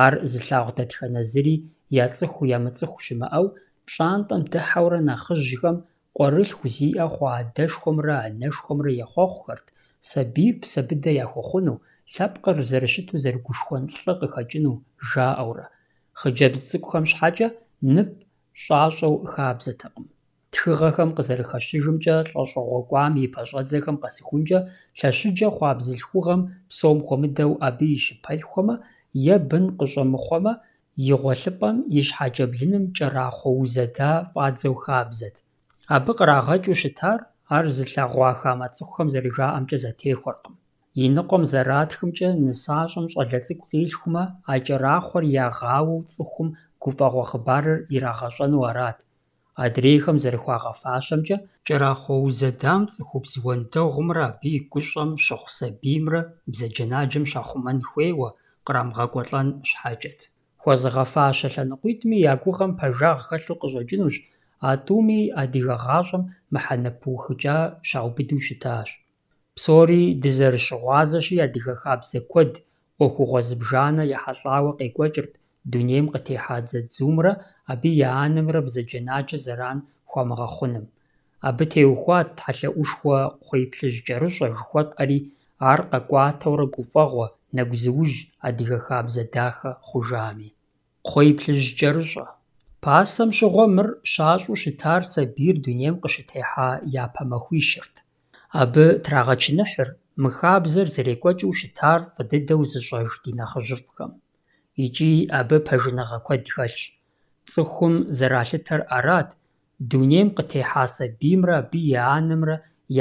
Ар зылъагъу дэтхэнэ зыри яцӀыху ямыцӀыху щымыӀэу, пщӀантӀэм дыхьэурэ нэхъыжьхэм къуэрылъху зиӀэ хъуа адэшхуэмрэ анэшхуэмрэ ехъуэхъухэрт, сабийр псэ быдэ яхуэхъуну, лъэпкъыр зэрыщыту зэрыгушхуэн лӀы къыхэкӀыну, жаӀэурэ. Хъыджэбз цӀыкӀухэм щхьэкӀэ ныпӀ щӀащӀэу хабзэтэкъым. Тхыгъэхэм къызэрыхэщыжымкӀэ лӀэщӀыгъуэ кӀуам и пэщӀэдзэхэм къэсыхункӀэ лъэщыджэ хъуа бзылъхугъэм псом хуэмыдэу абы и щыпэлъхуэмэ е бын къыщӀэмыхъуэмэ, и гъуэлъыпӀэм и щхьэкӀэ блыным кӀэрахъуэ узэда фӀадзэу хабзэт. Абы кърагъэкӀыу щытар ар зылъэгъуа хамэ цӀыхухэм зэрыжаӀэмкӀэ зэтехуэркъым. И ныкъуэм зэратхымкӀэ нысащӀэм щӀалэ цӀыкӀу къилъхумэ, а кӀэрахъуэр ягъауэу цӀыхум гуфӀэгъуэ хъыбарыр ирагъэщӀэну арат. Адрейхэм зэрыхуагъэфащэмкӀэ, кӀэрахъуэ узэдам цӀыхубз уэндэгъумрэ абы и гущӀэм щыхъу сабиймрэ бзаджэнаджэм щахъумэн хуейуэ, кърамыгъэкӀуэлӀэн щхьэкӀэт. Хуэзыгъэфащэ лъэныкъуитӀми я гугъэм пэжагъ хэлъу къыщӀэкӀынущ, а тӀуми адыгэ гъащӀэм мыхьэнэ пыухыкӀа щаубыду щытащ. Псори дызэрыщыгъуазэщи, адыгэ хабзэ куэд Ӏуэхугъуэ зыбжанэ ехьэлӀауэ къекӀуэкӀырт, дунейм къытехьа дзэдзумрэ абы и анэмрэ бзаджэнаджэ зэран хуамыгъэхъуным. Абы теухуат тхьэлъэӀушхуэ «Кхъуей плъыжь кӀэрыщӀэ» жыхуэтӀэри, ар къэкӀуатэурэ гуфӀэгъуэ, нэгузыужь адыгэ хабзэ дахэ хъужами. «Кхъуей плъыжь кӀэрыщӀэ». Пасэм щыгъуэ мыр щащӀу щытар сабийр дунейм къыщытехьа япэ махуищырт. Абы трагъэчыныхьыр, мы хабзэр зэрекӀуэкӀыу щытар фӀы дыдэу зыщӀэж ди нэхъыжьыфӀхэм. ИкӀи абы пэжыныгъэ куэд хэлъщ. ЦӀыхум зэралъытэр арат: дунейм къытехьа сабиймрэ абы и анэмрэ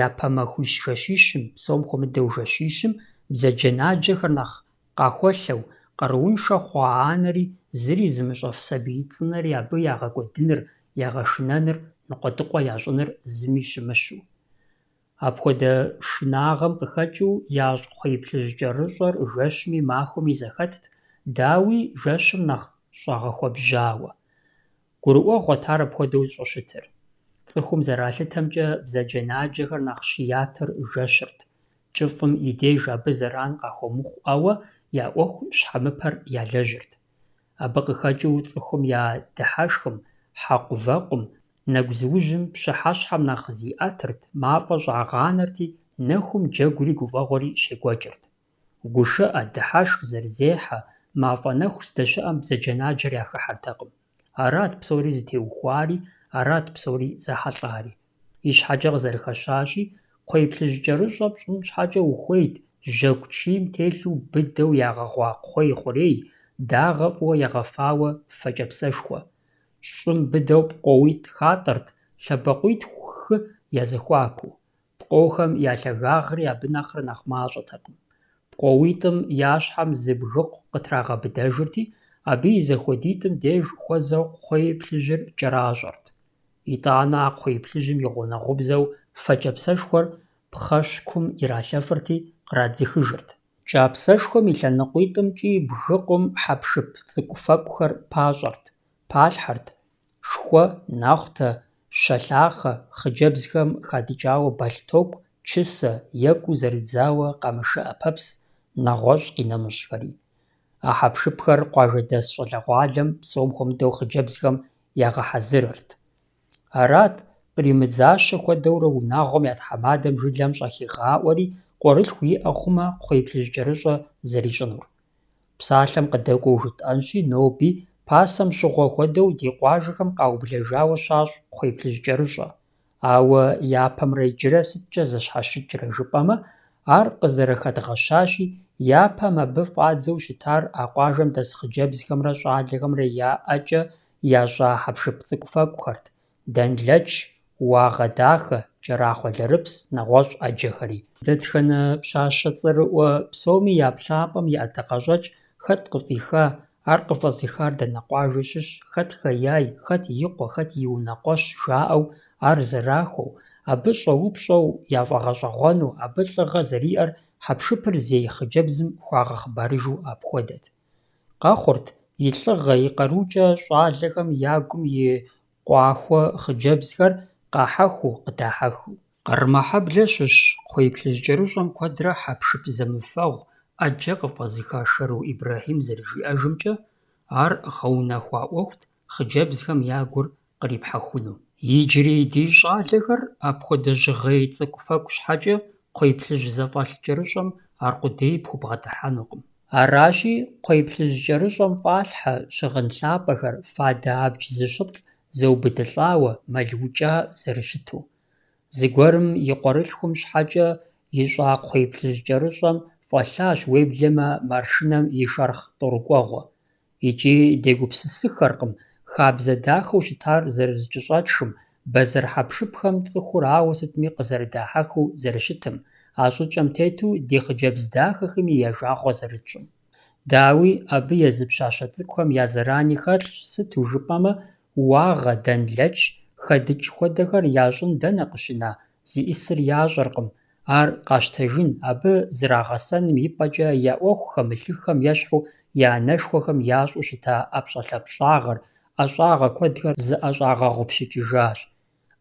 япэ махуищ жэщищым, псом хуэмыдэу жэщищым, бзаджэнаджэхэр нэхъ къахуэлъэу, къарууншэ хъуа анэри, зыри зымыщӀэф сабий цӀынэри абы ягъэкӀуэдыныр, ягъэшынэныр, ныкъуэдыкъуэ ящӀыныр зыми щымыщу. Апхуэдэ шынагъэм къыхэкӀыу ящӀ «Кхъуей плъыжь кӀэрыщӀэр» жэщми махуэми зэхэтт, дауи жэщым нэхъ щӀагъэхуэбжьауэ. ГурыӀуэгъуэт ар апхуэдэу щӀыщытыр. ЦӀыхум зэралъытэмкӀэ, бзаджэнаджэхэр нэхъ щиятыр жэщырт. КӀыфӀым и деж абы зэран къахуэмыхъуӀэуэ, я Ӏуэху щхьэмыпэр ялэжьырт. Абы къыхэкӀыу цӀыхум я дыхьэшхым, хьэкъувэкъум, нэгузыужьым пщыхьэщхьэм нэхъ зиӀэтырт, мафӀэ щӀагъанэрти, нэхум джэгури гуфӀэгъуэри щекӀуэкӀырт. ГушыӀэ, дыхьэшх, зэрызехьэ, мафӀэнэху здэщыӀэм бзаджэнаджэр яхыхьэртэкъым. Арат псори зытеухуари, арат псори зэхьэлӀари. И щхьэкӀэ къызэрыхэщащи, «Кхъуей плъыжь кӀэрыщӀэ» пщӀын щхьэкӀэ ухуейт жьэгу чийм телъу быдэу ягъэгъуа кхъуей хъурей, дагъэ фӀыуэ егъэфауэ фэкӀэпсэшхуэ. ЩӀым быдэу пкъоуитӀ хатӀэрт, лъэбакъуитху хы языхуаку. Пкъохэм я лъагагъри абы нэхърэ нэхъ мащӀэтэкъым. ПкъоуитӀым я щхьэм зы бгыкъу къытрагъэбыдэжырти, абы и зэхуэдитӀым деж хуэзэу кхъуей плъыжьыр кӀэращӀэрт. ИтӀанэ а кхъуей плъыжьым и гъунэгъубзэу фэкӀэпсэшхуэр пхъэщкум иралъэфырти, кърадзыхыжырт. КӀапсэшхуэм и лъэныкъуитӀымкӀи бгыкъум хьэпшып цӀыкӀуфэкӀухэр пащӀэрт, палъхьэрт. Шхуэ, нэхъутэ, щэлъахъэ хъыджэбзхэм хадыкӀауэ балътоку, чысэ, екӀуу зэрыдзауэ къамышыӀэ пэпс, нэгъуэщӀ къинэмыщӀхэри. А хьэпшыпхэр къуажэдэс щӀалэгъуалэм псом хуэмыдэу хъыджэбзхэм ягъэхьэзырырт. Арат, къримыдзащэ хуэдэурэ унагъуэм я тхьэмадэм жылэм щӀэхигъаӀуэри, къуэрылъху иӀэ хъумэ «Кхъуей плъыжь кӀэрыщӀэ» зэрищӀынур. Псалъэм къыдэкӀуэу жытӀэнщи, ноби, пасэм щыгъуэ хуэдэу ди къуажэхэм къаублэжауэ щащӀ «Кхъуей плъыжь кӀэрыщӀэ». Ауэ япэмрэ иджырэ сыткӀэ зыщхьэщыкӀрэ жыпӀэмэ, ар къызэрыхэдгъэщащи, япэм абы фӀадзэу щытар а къуажэм дэс хъыджэбзхэмрэ щӀалэхэмрэ я ӀэкӀэ ящӀа хьэпшып цӀыкӀуфэкӀухэрт: Данлэч, Уагъэ дахэ, Кӏэрахъуэ лэрыпс, нэгъуэщӀ Ӏэджэхэри. Дэтхэнэ пщащэ цӀэрыӀуэ псоми я плъапӀэм и ӀэдакъэщӀэкӀ хэт къыфӀиха, ар къыфӀэзыхар дэнэ къуажэ щыщ, хэт хэяй, хэт икъуэ, хэт и унэкъуэщ жаӀэу, ар зэрахуэу, абы щӀэупщӀэу яфӀэгъэщӀэгъуэну, абы лӀыгъэ зэриӀэр хьэпшыпыр зей хъыджэбзым хуагъэхъыбарыжу апхуэдэт. Къэхъурт и лӀыгъэ, и къарукӀэ щӀалэхэм я гум и къуахуэ хъыджэбзхэр къахьэхуу, къыдахьэхыу. Къармэхьэблэ щыщ «Кхъуей плъыжь кӀэрыщӀэм» куэдрэ хьэпшып зэмыфэгъу, Ӏэджэ къыфӀэзыха Шэру Ибрэхьим зэрыжиӀэжымкӀэ, ар гъэунэхуа Ӏуэхут хъыджэбзхэм я гур кърипхьэхуну. Иджыри ди щӀалэхэр апхуэдэ жьгъей цӀыкӀуфэкӀу щхьэкӀэ «Кхъуей плъыжь зэфӀэлъ кӀэрыщӀэм» аркъудей пхубгъэдыхьэнукъым. Аращи, «Кхъуей плъыжь кӀэрыщӀэм» фӀалъхьэ, щыгъын лъапӀэхэр, фадэ абдж зыщыплӀ, зэубыдылӀауэ, мэлыукӀа зэрыщыту. Зыгуэрым и къуэрылъхум щхьэкӀэ ищӀа кхъуей плъыжь кӀэрыщӀэм фӀэлъащ уеблэмэ маршынэм и шэрхъ тӀурыкӀуэгъуэ. ИкӀи дегупсысыххэркъым хабзэ дахэу щытар зэрызыкӀыщӀэтшым, бэзэр хьэпшыпхэм цӀыхур ауэ сытми къызэрыдахьэхыу зэрыщытым, а щӀыкӀэм тету ди хъыджэбз дахэхэми я жагъуэ зэрытщӀым. Дауи, абы езы пщащэ цӀыкӀухэм я зэрани хэлъщ, сыту жыпӀэмэ, уагъэ, данлэч, хэдыкӀ хуэдэхэр ящӀын дэнэ къыщына, зиӀисыр ящӀэркъым, ар къащтэжын, абы зрагъэсэным ипӀэкӀэ я Ӏуэхухэм, ылъыххэм ещхьу я анэшхуэхэм ящӀу щыта ӀэпщӀэлъэпщӀагъыр, ӀэщӀагъэ куэдхэр зыӀэщӀагъэгъупщыкӀыжащ.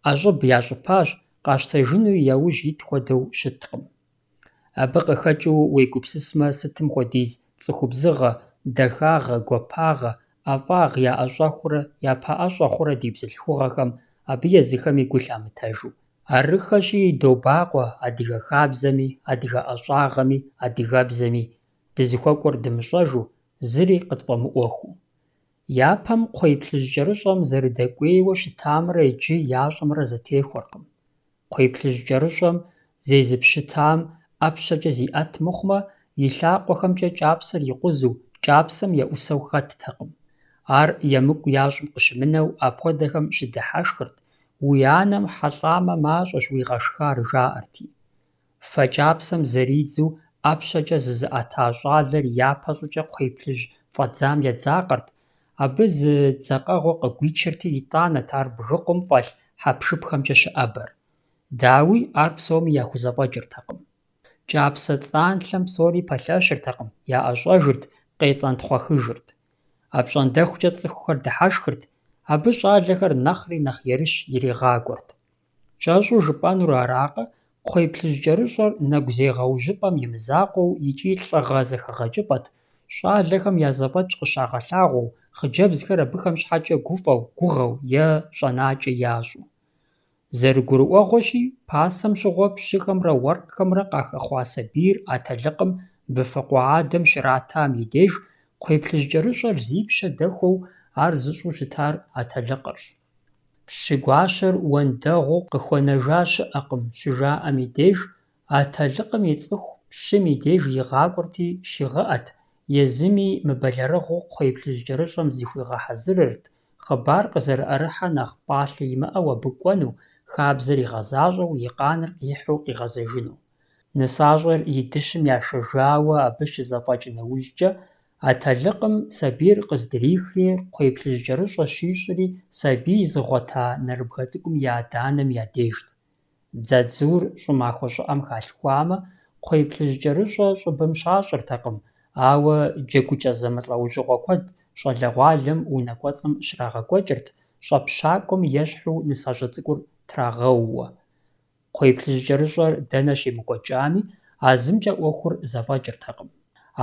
ӀэщӀыб ящӀыпащ, къащтэжыну яужь ит хуэдэу щыткъым. Абы къыхэкӀыу уегупсысмэ сытым хуэдиз цӀыхубзыгъэ, дахагъэ, гуапагъэ, ӀэфӀагъ яӀэщӀэхурэ япэӀэщӀэ хъурэ ди бзылъхугъэхэм, абы езыхэми гу лъамытэжу. Арыххэщи добакъуэ адыгэ хабзэми, адыгэ ӀэщӀагъэми, адыгэбзэми, дызыхуэкӀуэр дымыщӀэжу, зыри къытфӀэмыӀуэхуу. Япэм кхъуей плъыжь кӀэрыщӀэм зэрыдэкӀуейуэ щытамрэ иджы ящӀэмрэ зэтехуэркъым. Кхъуей плъыжь кӀэрыщӀэм зезыпщытам ӀэпщэкӀэ зиӀэт мыхъумэ, и лъакъуэхэмкӀэ кӀапсэр икъузу, кӀапсэм еӀусэу хэттэкъым. Ар емыкӀу ящӀым къыщымынэу апхуэдэхэм щыдыхьэшхырт, уи анэм хьэлӀамэ мащӀэщ уигъэшхар, жаӀэрти. Фэ кӀапсэм зэридзу ӀэпщэкӀэ зызыӀэта щӀалэр япэ щӀыкӀэ кхъуей плъыжь фӀэдзам едзакъэрт, абы зы дзакъэгъуэ къыгуичырти итӀанэт ар бгыкъум фӀэлъ хьэпшыпхэмкӀэ щыӀэбэр. Дауи, ар псоми яхузэфӀэкӀыртэкъым. КӀапсэ цӀанлъэм псори пэлъэщыртэкъым, яӀэщӀэжырт, къецӀэнтхъуэхыжырт. АпщӀондэхукӀэ цӀыхухэр дыхьэшхырт, абы щӀалэхэр нэхъри нэхъ ерыщ иригъакӀуэрт. КӀэщӀу жыпӀэнур аракъэ, кхъуей плъыжь кӀэрыщӀэр нэгу зегъэужьыпӀэм и мызакъуэу икӀи лӀыгъэ зэхэгъэкӀыпӀэт, щӀалэхэм я зэфӀэкӀ къыщагъэлъагъуэу, хъыджэбзхэр абыхэм щхьэкӀэ гуфӀэу, гугъэу е щӀэнакӀэ ящӀу. ЗэрыгурыӀуэгъуэщи, пасэм щыгъуэ пщыхэмрэ уэркъхэмрэ къахэхъуа сабийр Ӏэтэлъыкъым быфэкъуэ адэм щратам и деж, кхъуей плъыжь кӀэрыщӀэр зипщэ дэхуэу ар зыщӀу щытар Ӏэтэлъыкъырщ. Пщы гуащэр уэндэгъуу къыхуэнэжа щыӀэкъым щыжаӀэм и деж, Ӏэтэлъыкъым и цӀыху пщым и деж игъакӀуэрти щигъыӀэт, езыми мыбэлэрыгъыу кхъуей плъыжь кӀэрыщӀэм зихуигъэхьэзырырт, хъыбар къызэрыӀэрыхьэ нэхъ пӀалъэ имыӀэу абы кӀуэну, хабзэр игъэзащӀэу, и къанэр къихьу къигъэзэжыну. НысащӀэр и дыщым яшэжауэ абы щызэфӀэкӀ нэужькӀэ, Ӏэтэлъыкъым сабийр къыздрихри, кхъуей плъыжь кӀэрыщӀэ щищӀри, сабий зыгъуэта нэрыбгъэ цӀыкӀум и адэ-анэм ядежт. Дзадзур щӀымахуэ щӀыӀэм халъхуамэ, кхъуей плъыжь кӀэрыщӀэ щӀыбым щащӀыртэкъым, ауэ джэгукӀэ зэмылӀэужьыгъуэ куэд щӀалэгъуалэм унэ кӀуэцӀым щрагъэкӀуэкӀырт, щӀэпщакӀуэм ещхьу нысащӀэ цӀыкӀур трагъэууэ. Кхъуей плъыжь кӀэрыщӀэр дэнэ щимыкӀуэкӀами, а зымкӀэ Ӏуэхур зэфӀэкӀыртэкъым.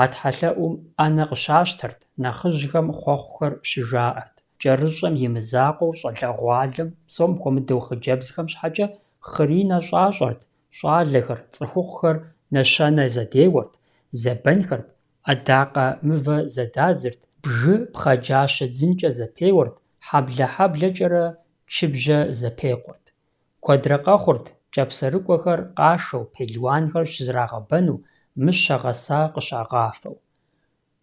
А тхьэлъэӀум Ӏэнэ къыщащтэрт, нэхъыжьхэм хъуэхъухэр щыжаӀэрт. КӀэрыщӀэм и мызакъуэу щӀалэгъуалэм, псом хуэмыдэу хъыджэбзхэм щхьэкӀэ, хъыринэ щӀащӀэрт, щӀалэхэр, цӀыхухъухэр нэщэнэ зэдеуэрт, зэбэнхэрт, Ӏэдакъэ мывэ зэдадзырт, бжы пхъэджащэ дзынкӀэ зэпеуэрт, хьэблэ-хьэблэкӀэрэ чыбжьэ зэпекъуэрт. Куэдрэ къэхъурт кӀапсэрыкӀуэхэр къашэу, пелуанхэр щызэрагъэбэну, мыщэ гъэса къыщагъафэу.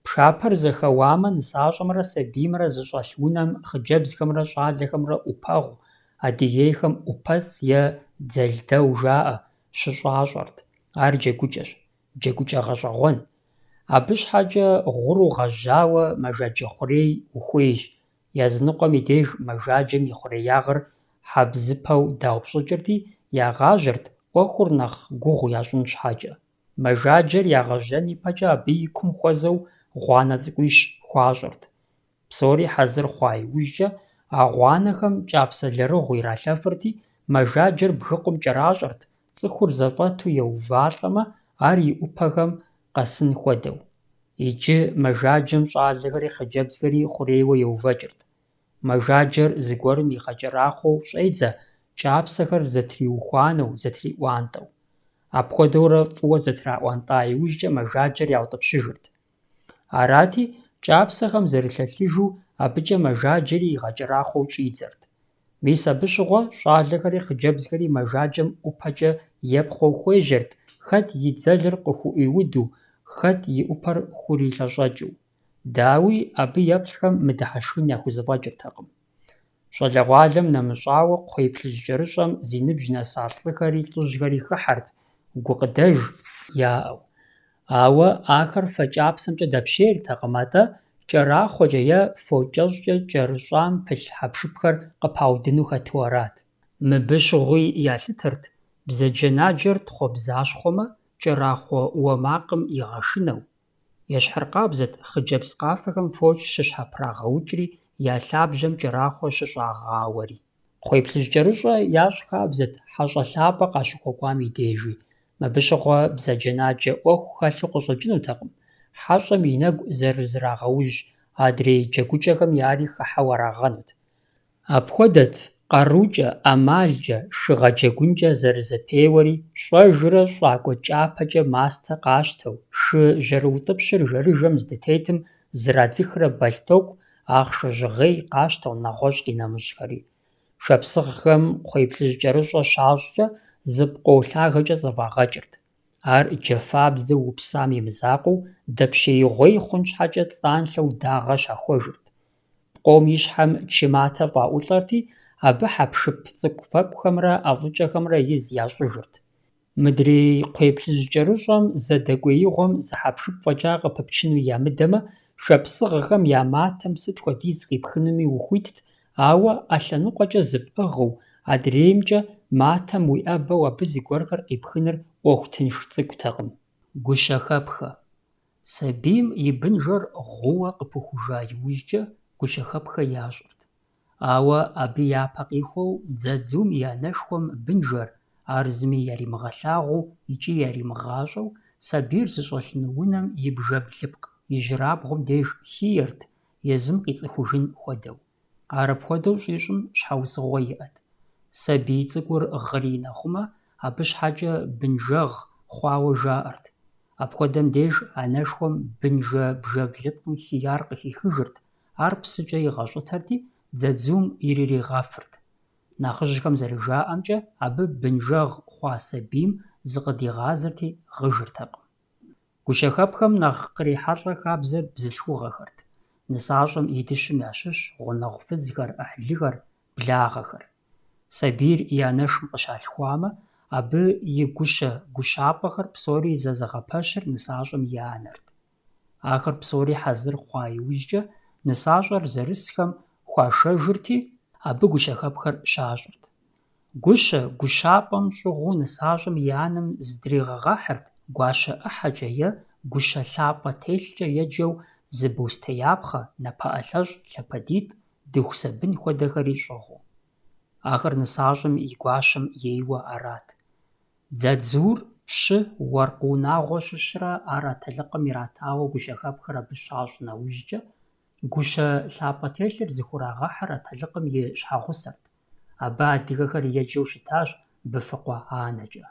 Пшапэр зэхэуамэ, нысащӀэмрэ сабиймрэ зыщӀэлъ унэм хъыджэбзхэмрэ щӀалэхэмрэ Ӏупэгъу, адыгейхэм Ӏупэц е дзэлдэу жаӀэ, щыщӀащӀэрт. Ар джэгукӀэщ, джэгукӀэ гъэщӀэгъуэн. Абы щхьэкӀэ гъуру гъэжьауэ мэжэджэ хъурей ухуейщ. Языныкъуэм и деж мэжаджэм и хъуреягъыр хьэбзыпэу даупщӀыкӀырти, ягъажьэрт, Ӏуэхур нэхъ гугъу ящӀын щхьэкӀэ. Мэжаджэр ягъэжьэн ипэкӀэ абы и кум хуэзэу гъуанэ цӀыкӀуищ хуащӀырт. Псори хьэзыр хъуа иужькӀэ, а гъуанэхэм кӀапсэ лэрыгъу иралъэфырти, мэжаджэр бгыкъум кӀэращӀэрт, цӀыхур зэфӀэту еувалӀэмэ, ар и Ӏупэхэм къэсын хуэдэу. Иджы мэжаджэм щӀалэхэри хъыджэбзхэри хъурейуэ еувэкӀырт. Мэжаджэр зыгуэрым и къэкӀэрахъуэу щӀедзэ, кӀапсэхэр зэтриухуанэу, зэтриӀуантӀэу. Апхуэдэурэ фӀыуэ зэтраӀуантӀа иужькӀэ мэжаджэр яутӀыпщыжырт. Арати, кӀапсэхэм зэрылъэлъыжу, абыкӀэ мэжаджэри и къэкӀэрахъуэу щӀидзэрт. Мис абы щыгъуэ щӏалэхэри хъыджэбзхэри мэжаджэм ӏупэкӏэ епхъуэу хуежьэрт хэт и дзэлыр къыхуӏуиуду, хэт и ӏупэр хурилъэщӏэкӏыу. Дауи абы еплъхэм мыдыхьэшхын яхузэфӏэкӏыртэкъым. ЩӀалэгъуалэм нэмыщӀауэ кхъуей плъыжь кӀэрыщӀэм зи ныбжь нэсалӀыхэри лӀыжьхэри хыхьэрт, гукъыдэж яӀэу. Ауэ ахэр фэкӀапсэмкӀэ дэпщейртэкъым, атӀэ кӀэрахъуэкӀэ е фокӀэщӀкӀэ кӀэрыщӀам пылъ хьэпшыпхэр къыпаудыну хэту арат. Мыбы щыгъуи ялъытэрт бзаджэнаджэр тхъуэбзащхъуэмэ, кӀэрахъуэ уэмакъым игъэшынэу. Ещхьыркъабзэт хъыджэбз къафэхэм фоч щыщхьэпрагъэукӀри, я лъабжьэм кӀэрахъуэ щыщӀагъауэри. Кхъуей плъыжь кӀэрыщӀэ ящӀ хабзэт хьэщӀэ лъапӀэ къащыхуэкӀуам и дежи. Мыбы щыгъуэ бзаджэнаджэ Ӏуэху хэлъу къыщӀэкӀынутэкъым. ХьэщӀэм и нэгу зэрызрагъэуж, адрей джэгукӀэхэм яри хыхьэу арагъэнут. Апхуэдэт къарукӀэ, ӀэмалкӀэ, шыгъэ джэгункӀэ зэрызэпейуэри, щӀэжрэ щӀакӀуэ кӀапэкӀэ мастэ къащтэу, шы жьэрыутӀыпщыр жэрыжэм здытетым зырадзыхрэ бэлъ тӀэкӀу, ахъшэ жьгъей къащтэу нэгъуэщӀ къинэмыщӀхэри. Шапсыгъхэм кхъуей плъыжь кӀэрыщӀэ щащӀкӀэ зыпкъоу лъагэкӀэ зэфӀагъэкӀырт. Ар джафабзэу упсам имызакъыу, дэпщеигъуей хъун щхьэкӀэ цӀанлъэу дагъэ щахуэжырт. Пкъом и щхьэм чыматэ фӀаӀулӀэрти, абы хьэпшып цӀыкӀу-фэкӀухэмрэ ӀэфӀыкӀэхэмрэ из ящӀыжырт. Мыдрей кхъуей плъыжь кӀэрыщӀэм зэдэкӀуеигъуэм зы хьэпшып фӀэкӀа къыпыпчыну ямыдэмэ, шапсыгъхэм я матэм сыт хуэдиз къипхынуми ухуитт, ауэ ӀэлъэныкъуэкӀэ зыпӀыгъыу, адреймкӀэ матэм уиӀэбэу абы зыгуэрхэр къипхыныр Ӏуэху тынш цӀыкӀутэкъым. Гущэхэпхэ. Сабийм и бынжэр гъууэ къыпыхужа иужькӀэ гущэхэпхэ ящӀырт. Ауэ абы япэ къихуэу дзадзум и анэшхуэм бынжэр, ар зыми яримыгъэлъагъуу икӀи яримыгъащӀэу, сабийр зыщӀэлъыну унэм и бжэб лыпкъ ижьырабгъум деж хиерт, езым къицӀыхужын хуэдэу. Арапхуэдэу щӀищӀым щхьэусыгъуэ иӀэт. Сабий цӀыкӀур гъыри нэхъумэ, абы щхьэкӀэ бынжэгъ хъуауэ жаӀэрт. Апхуэдэм деж анэшхуэм бынжэ бжэб лыпкъым хияр къыхихыжырт, ар псыкӀэ игъэщӀытэрти, дзадзум ириригъэфырт. Нэхъыжьхэм зэрыжаӀэмкӀэ, абы бынжэгъ хъуа сабийм зыкъыдигъазэрти гъыжыртэкъым. Гущэхэпхэм нэхъ кърихьэлӀэ хабзэр бзылъхугъэхэрт. Нысащӏэм и дыщым ящыщ гъунэгъу фызхэр, ӏыхьлыхэр, благъэхэр. Сабийр и анэшым къыщалъхуамэ, абы и гущэ-гущапӀэхэр псори зэзыгъэпэщыр нысащӏэм и анэрт. Ахэр псори хьэзыр хъуа иужькӀэ, нысащӏэр зэрысхэм хуашэжырти, абы гущэхэпхэр щащӀырт. Гущэ-гущапӀэм щӀыгъуу нысащӏэм и анэм зыдригъэгъэхьырт гуащэ ӏыхьэкӀэ е гущэ лъапӀэ телъкӀэ еджэу зы бостеяпхъэ, напэӀэлъэщӀ, лъапэдитӀ, дыху сабын хуэдэхэри щӀыгъуу. Ахэр нысащӏэм и гуащэм ейуэ арат. Дзадзур пщы, уэркъ унагъуэ щыщрэ ар атэлъыкъым иратауэ гущэхэпхэр абы щащӀ нэужькӀэ, гущэ лъапӀэ телъыр зыхурагъэхьыр атэлъыкъым и щхьэгъусэрт. Абы адыгэхэр еджэу щытащ Быфыкъуэ анэкӀэ.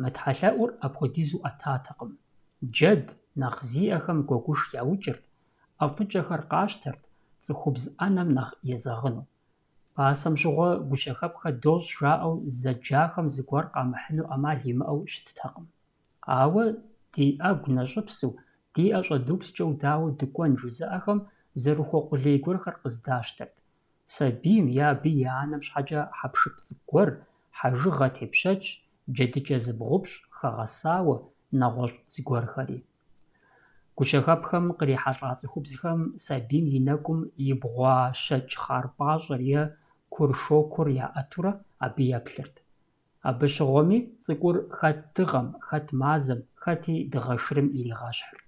МытхьэлъэӀур апхуэдизу Ӏэтатэкъым. Джэд нэхъ зиӀэхэм гуэгуш яукӀырт, ӀэфӀыкӀэхэр къащтэрт, цӀыхубз Ӏэнэм нэхъ езэгъыну. Пасэм щыгъуэ гущэхэпхэ дощӀ жаӀэу зэджахэм зыгуэр къамыхьыну Ӏэмал имыӀэу щыттэкъым. Ауэ ди Ӏэгу нэщӀыпсу, ди Ӏэ щӀэдупскӀэу дауэ дыкӀуэн жызыӀэхэм зэрыхуэ къулей гуэрхэр къыздащтэрт. Сабийм е абы и анэм щхьэкӀэ хьэпшып цӀыкӀу гуэр, хьэжыгъэ тепщэч, джэдыкӀэ зыбгъупщӀ, хэгъэсауэ, нэгъуэщӀ зыгуэрхэри. Гущэхэпхэм кърихьэлӀа цӀыхубзхэм сабийм и нэгум и бгъуа щэкӀ хъар пӀащӀэр е кур-шокур яӀэтурэ абы еплъырт. Абы щыгъуэми цӀыкӀур хэт дыгъэм, хэт мазэм, хэти дыгъэ шырым иригъэщхьырт.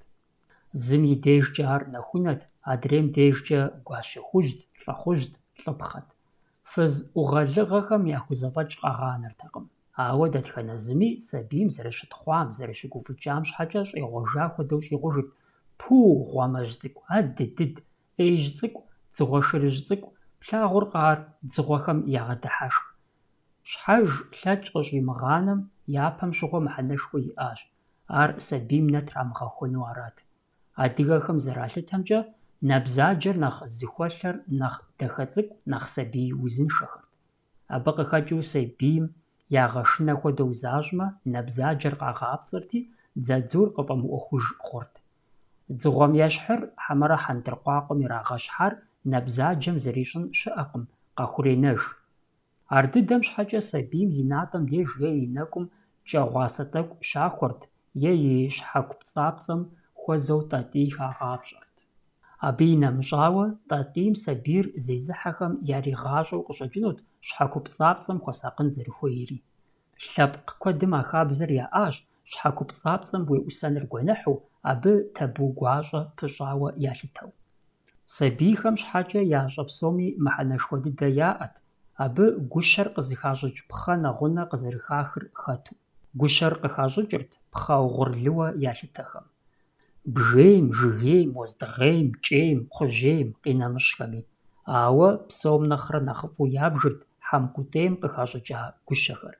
Зым и дежкӀэ ар нэхунэт, адрейм дежкӀэ гуащэ хужьт, лӀы хъужьт, лӀыпхъэт. Фыз Ӏугъэлыгъэхэм яхузэфӀэкӀ къагъанэртэкъым. Ауэ дэтхэнэ зыми сабийм зэрыщытхъуам, зэрыщыгуфӀыкӀам щхьэкӀэ щӀегъуэжа хуэдэу щӀигъужырт. Пу, гъуамэжь цӀыкӀу, дыд, Ӏеижь цӀыкӀу, дзыгъуэ шырыжь цӀыкӀу, плъагъуркъэ ар дзыгъуэхэм ягъэдыхьэшх. Щхьэж лъэкӀ къыщӀимыгъанэм япэм щыгъуэ мыхьэнэшхуэ иӀащ. Ар сабийм нэ трамыгъэхуэну арат. Адыгэхэм зэралъытэмкӀэ, Набзаджэр нэхъ зыхуэлъэр нэхъ дахэ цӏыкӏу, нэхъ сабий узыншэхэрт. Абы къыхэкӏыу сабийм ягъэшынэ хуэдэу защӏмэ, набзаджэр къагъапцӏэрти, дзадзур къыфӏэмыӏуэхуж хъурт. Дзыгъуэм ещхьыр хьэмэрэ хьэндыркъуакъуэм ирагъэщхьар набзаджэм зэрищӏын щыӏэкъым, къахуренэж. Ар дыдэм щхьэкӏэ сабийм и натӏэм деж е и нэкӏум кӏэгъуасэ тӏэкӏу щахуэрт е и щхьэкупцӏапцӏэм хуэзэу тӏатӏий хагъапщӏэрт. Абы и нэмыщӏауэ, тӏатӏийм сабийр зезыхьэхэм яригъащӏэу къыщӏэкӏынут щхьэкупцӏапцӏэм хуэсакъын зэрыхуейри. Лъэпкъ куэдым а хабзэр яӏащ щхьэкупцӏапцӏэм уеӏусэныр гуэныхьу, абы табу гуащӏэ пыщӏауэ ялъытэу. Сабийхэм щхьэкӏэ ящӏэ псоми мыхьэнэшхуэ дыдэ яӏэт, абы гущэр къызыхащӏыкӏ пхъэ нэгъунэ къызэрыхахыр хэту. Гущэр къыхащӏыкӏырт пхъэ угъурлыуэ ялъытэхэм: бжейм, жыгейм, уэздыгъейм, кӏейм, кхъужьейм, къинэмыщӏхэми. Ауэ псом нэхърэ нэхъыфӏу ябжырт хьэмкӏутӏейм къыхащӏыкӏа гущэхэр.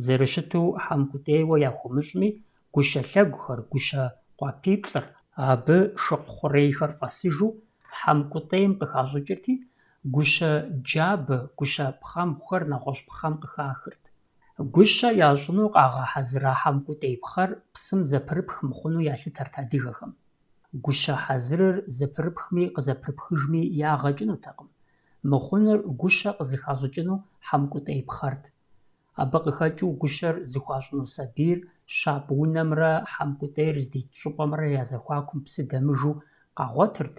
Зэрыщыту хьэмкӏутӏейуэ яхуэмыщӏми, гущэ лъэгухэр, гущэ къуапиплӏыр, абы шыкъу хъурейхэр фӏэсыжу хьэмкӏутӏейм къыхащӏыкӏырти, гущэ джабэ, гущэ пхъэмхъухэр нэгъуэщӏ пхъэм къыхахырт. Гущэ ящӏыну къагъэхьэзыра хьэмкӏутӏей пхъэр псым зэпырыпх мыхъуну ялъытэрт адыгэхэм. Гущэ хьэзырыр зэпырыпхми къызэпырыпхыжми ягъэкӏынутэкъым. Мыхъунур гущэ къызыхащӏыкӏыну хьэмкӏутӏей пхъэрт. Абы къыхэкӏыу гущэр зыхуащӏыну сабийр щапӏ унэмрэ хьэмкӏутӏейр здит щӏыпӏэмрэ я зэхуакум псы дэмыжу къагъуэтырт,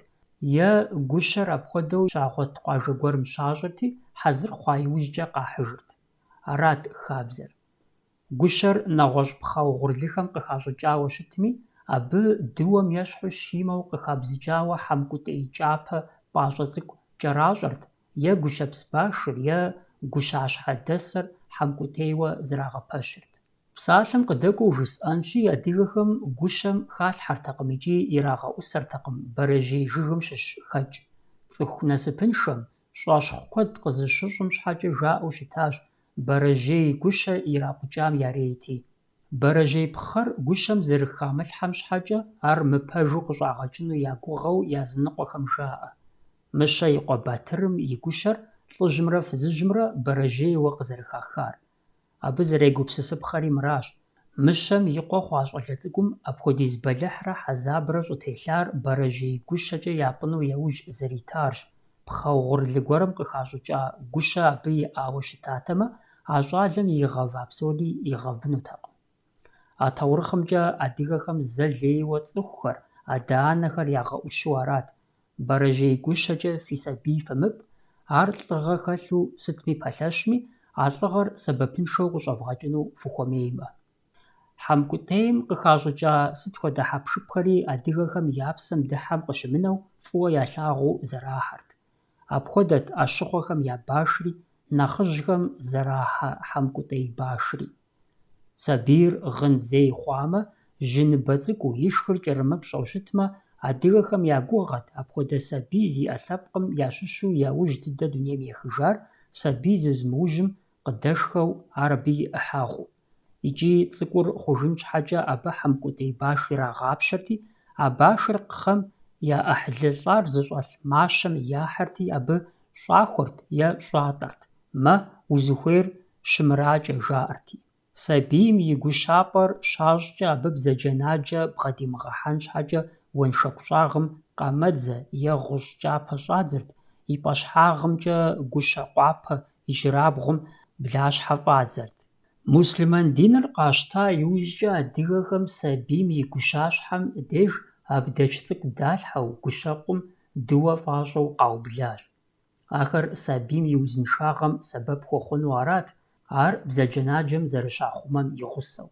е гущэр апхуэдэу щагъуэт къуажэ гуэрым щащӏырти, хьэзыр хъуа иужькӏэ къахьыжырт. Арат хабзэр. Гущэр нэгъуэщӏ пхъэ угъурлыхэм къыхащӏыкӏауэ щытми, абы дыуэм ещхьу щимэу къыхабзыкӏауэ хьэмкӏутӏей кӏапэ пӏащӏэ цӏыкӏу кӏэращӏэрт, е гущэпс башыр, е гущащхьэдэсыр хьэмкӏутӏейуэ зрагъэпэщырт. Псалъэм къыдэкӏуэу жысӏэнщи, адыгэхэм гущэм халъхьэртэкъым икӏи ирагъэӏусэртэкъым бэрэжьей жыгым щыщхэкӏ цӏыху насыпыншэм, щӏэщхъу куэд къызыщыщӏым щхьэкӏэ жаӏэу щытащ бэрэжьей гущэ ирапӏыкӏам ярети. Бэрэжьей пхъэр гущэм зэрыхамылъхьэм щхьэкӏэ ар мыпэжу къыщӏагъэкӏыну я гугъэу языныкъуэхэм жаӏэ. Мыщэ и къуэ Батырым и гущэр лӏыжьымрэ фызыжьымрэ бэрэжьейуэ къызэрыхахар. Абы зэрегупсысыпхъэри мыращ: мыщэм и къуэ хъуа щӏалэ цӏыкӏум апхуэдиз бэлыхьрэ хьэзабрэ щӏытелъар бэрэжьей гущэкӏэ япӏыну яужь зэритарщ. Пхъэ угъурлы гуэрым къыхащӏыкӏа гущэ абы иӏауэ щытатэмэ, а щӏалэм игъэва псори игъэвынутэкъым. А таурыхъымкӏэ адыгэхэм зэ лейуэ цӏыхухэр, адэ-анэхэр ягъэӏущу арат: бэрэжьей гущэкӏэ фи сабий фымыпӏ, ар лӏыгъэ хэлъу сытми пэлъэщми, а лӏыгъэр сэбэпыншэу къыщӏэвгъэкӏыну фыхуэмеймэ. Хьэмкӏутӏейм къыхащӏыкӏа сыт хуэдэ хьэпшыпхэри адыгэхэм я псэм дыхьэм къыщымынэу фӏыуэ ялъагъуу зэрахьэрт. Апхуэдэт ӏэщыгъуэхэм я башри, нэхъыжьхэм зэрахьэ хьэмкӏутӏей башри. Сабийр гъын зей хъуамэ, жьы ныбэ цӏыкӏуу, и шхыр кӏэрымыпщӏэу щытмэ, адыгэхэм я гугъэт апхуэдэ сабий зиӏэ лъэпкъым ящыщу яужь дыдэ дунейм ехыжар сабий зызмыужьым къыдэшхэу ар абы и ӏыхьэгъуу. Икӏи цӏыкӏур хъужын щхьэкӏэ абы хьэмкӏутӏей баш ирагъапщэрти, а башыр кхъэм я ӏыхьлылӏар зыщӏэлъ мащэм яхьырти, абы щӏахуэрт е щӏатӏэрт. Мэ, узыхуейр щымыракӏэ, жаӏэрти. Сабийм и гущапӏэр щащӏкӏэ, абы бзаджэнаджэ бгъэдимыгъэхьэн щхьэкӏэ уэншэку щӏагъым къамэдзэ е гъущӏ кӏапэ щӏадзырт, и пӏэщхьагъымкӏэ гущэ къуапэ, иджырабгъум блащхьэ фӏадзэрт. Муслъман диныр къащта иужькӏэ адыгэхэм сабийм и гущащхьэм деж абдэч цӏыкӏу далъхьэу, гущэкъум дыуэ фӏащӏэу къаублащ. Ахэр сабийм и узыншагъэм сэбэп хуэхъуну арат, ар бзаджэнаджэм зэрыщахъумэм и гъусэу.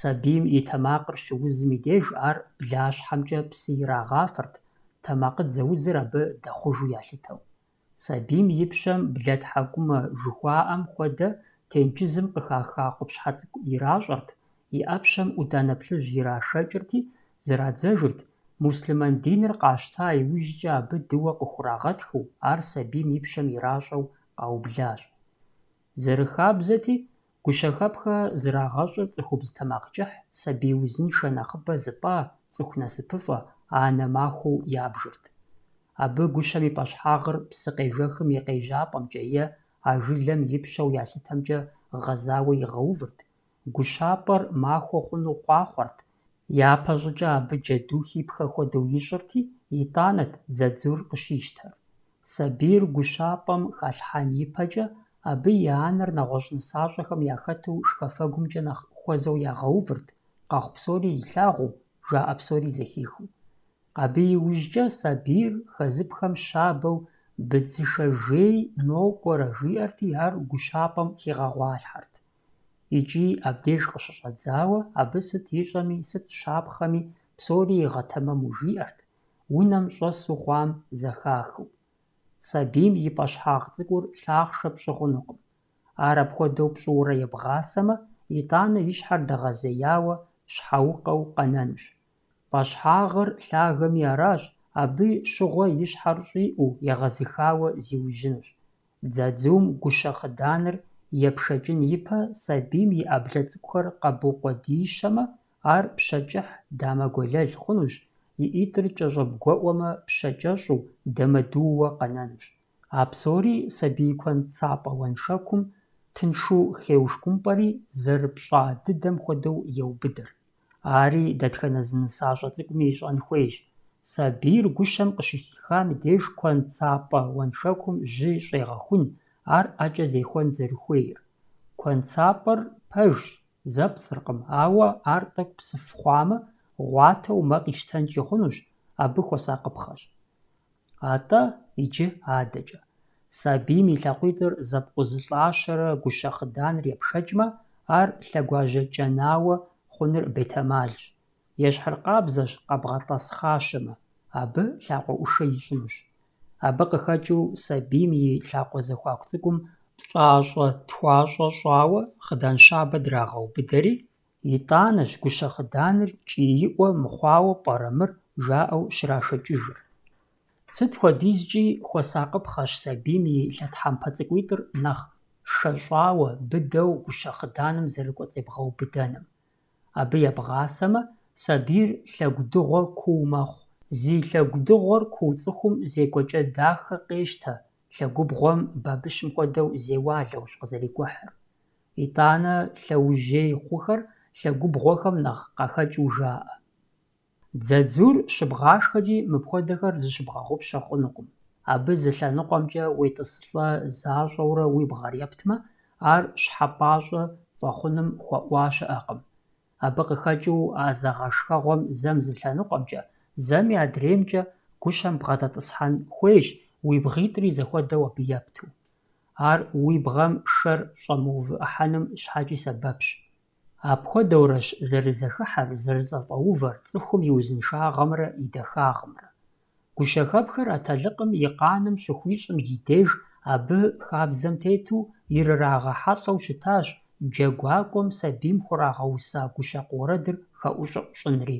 Сабийм и тэмакъыр щыузым и деж ар блащхьэмкӏэ псы ирагъафэрт, тэмакъыдзэ узыр абы дэхъужу ялъытэу. Сабийм и пщэм блэтхьэкӏумэ жыхуаӏэм хуэдэ тенджызым къыхаха къупщхьэ цӏыкӏу иращӏэрт, и ӏэпщэм ӏуданэ плъыжь ирашэкӏырти, зырадзэжырт. Муслъман диныр къащта иужькӏэ абы дыуэ къыхурагъэтхыу, ар сабийм и пщэм иращӏэу къаублащ. Зэрыхабзэти, гущэхэпхэ зырагъэщӏыр цӏыхубз тэмакъ кӏыхь, сабий узыншэ нэхъыбэ зыпӏа, цӏыху насыпыфӏэ, анэ махуэу ябжырт. абы гущэм и пӀэщхьагъыр псы къежэхым и къежьапӀэмкӀэ е а жылэм ипщэу ялъытэмкӀэ гъэзауэ игъэувырт, гущапӀэр махуэ хъуну хъуахъуэрт, япэ щӀыкӀэ абы джэду хипхэ хуэдэу ищӀырти, итӀанэт дзадзур къыщищтэр. Сабийр гущапӀэм халъхьэн ипэкӀэ, абы и анэр нэгъуэщӀ нысащӀэхэм яхэту шхэфэгумкӀэ нэхъ хуэзэу ягъэувырт, къэхъу псори илъагъуу, жаӀэ псори зэхихыу. Абы иужькӀэ сабийр хэзыпхэм щабэу «быдзышэ жей нокӀуэрэ» жиӀэрти, ар гущапӀэм хигъэгъуалъхьэрт. ИкӀи абдеж къыщыщӀэдзауэ, абы сыт ищӀэми, сыт щапхъэми псори игъэтэмэму жиӀэрт, унэм щӀэсу хъуам зэхахыу. Сабийм и пӀэщхьагъ цӀыкӀур лъахъшэ пщӀы хъунукъым. Ар апхуэдэу пщӀыурэ ебгъасэмэ, итӀанэ и щхьэр дэгъэзеяуэ, щхьэукъэу къэнэнущ. ПӀэщхьагъыр лъагэми аращ, абы щыгъуэ и щхьэр щӀиӀуу, егъэзыхауэ зиужьынущ. Дзадзум гущэ хъыданыр епшэкӀын ипэ сабийм и Ӏэблэ цӀыкӀухэр къэбукъуэдиищэмэ, ар пщэкӀыхь, дамэ гуэлэл хъунущ, и ӀитӀыр кӀэщӀыбгуэӀуэмэ, пщэкӀэщӀу, дэмэдууэ къэнэнущ. А псори сабий куэнцапӀэ уэншэкум тыншу хеушкӀумпӀэри, зэрыпщӀа дыдэм хуэдэу еубыдэр. Ари дэтхэнэ зы нысащӀэ цӀыкӀуми ищӀэн хуейщ. Сабийр гущэм къыщыхихам деж куэнцапӀэ уэншэкум жьы щӀегъэхун, ар ӀэкӀэ зехуэн зэрыхуейр. КуэнцапӀэр пэжщ, зэпцӀыркъым, ауэ ар тӀэкӀу псыф хъуамэ, гъуатэу мэ къищтэнкӀи хъунущ, абы хуэсакъыпхъэщ. АтӀэ иджы адэкӀэ. Сабийм и лъакъуитӀыр зэпкъузылӀащэрэ гущэ хъыданыр епшэкӀмэ, ар лъэгуажьэ-кӀэнауэ хъуныр бетэмалщ. Ещхьыр къабзэщ, къэбгъэтӀэсхъащэмэ, абы лъакъуэӀушэ ищӀынущ. Абы къыхэкӀыу сабийм и лъакъуэ зэхуаку цӀыкӀум пщӀащӀэ-тхуащӀэ щӀауэ хъыдан щабэ драгъэубыдэри, итӀанэщ гущэ хъыданыр кӀииӀуэ мыхъуауэ пӀэрэ мыр, жаӀэу щрашэкӀыжыр. Сыт хуэдизкӀи хуэсакъыпхъэщ сабийм и лъэтхьэмпэ цӀыкӀуитӀыр нэхъ шэщӀауэ, быдэу гущэ хъыданым зэрыкӀуэцӀебгъэубыдэным. Абы ебгъасэмэ, сабийр лъэгу дыгъуэ куу мэхъу. Зи лъэгу дыгъуэр куу цӀыхум зекӀуэкӀэ дахэ къещтэ, лъэгубгъуэм бабыщым хуэдэу зеуалэущ къызэрикӀухьыр. ИтӀанэ лъэужьей хъухэр лъэгубгъуэхэм нэхъ къахэкӀыу жаӀэ. Дзадзур щыбгъашхэкӀи мыпхуэдэхэр зыщыбгъэгъупщэ хъунукъым. Абы зы лъэныкъуэмкӀэ уетӀысылӀэ защӀэурэ уи бгъэр ептмэ, ар щхьэпӀащӀэ фӀэхъуным хуэӀуа щыӀэкъым. Абы къыхэкӀыу а зэгъэшхэгъуэм зэм зы лъэныкъуэмкӀэ, зэми адреймкӀэ гущэм бгъэдэтӀысхьэн хуейщ, уи бгъитӀри зэхуэдэу абы епту. Ар уи бгъэм шэр щӀэмыувыӀыхьэным щхьэкӀи сэбэпщ. Апхуэдэурэщ зэрызэхыхьэр, зэрызэфӀэувэр цӀыхум и узыншагъэмрэ и дахагъымрэ. Гущэхэпхэр атэлыкъым и къаным щыхуищӀым и деж, абы хабзэм тету ирырагъэхьэлӀэу щытащ джэгуакӀуэм сабийм хурагъэуса гущэкъу уэрэдыр хэӀущӀыӀу щӀынри.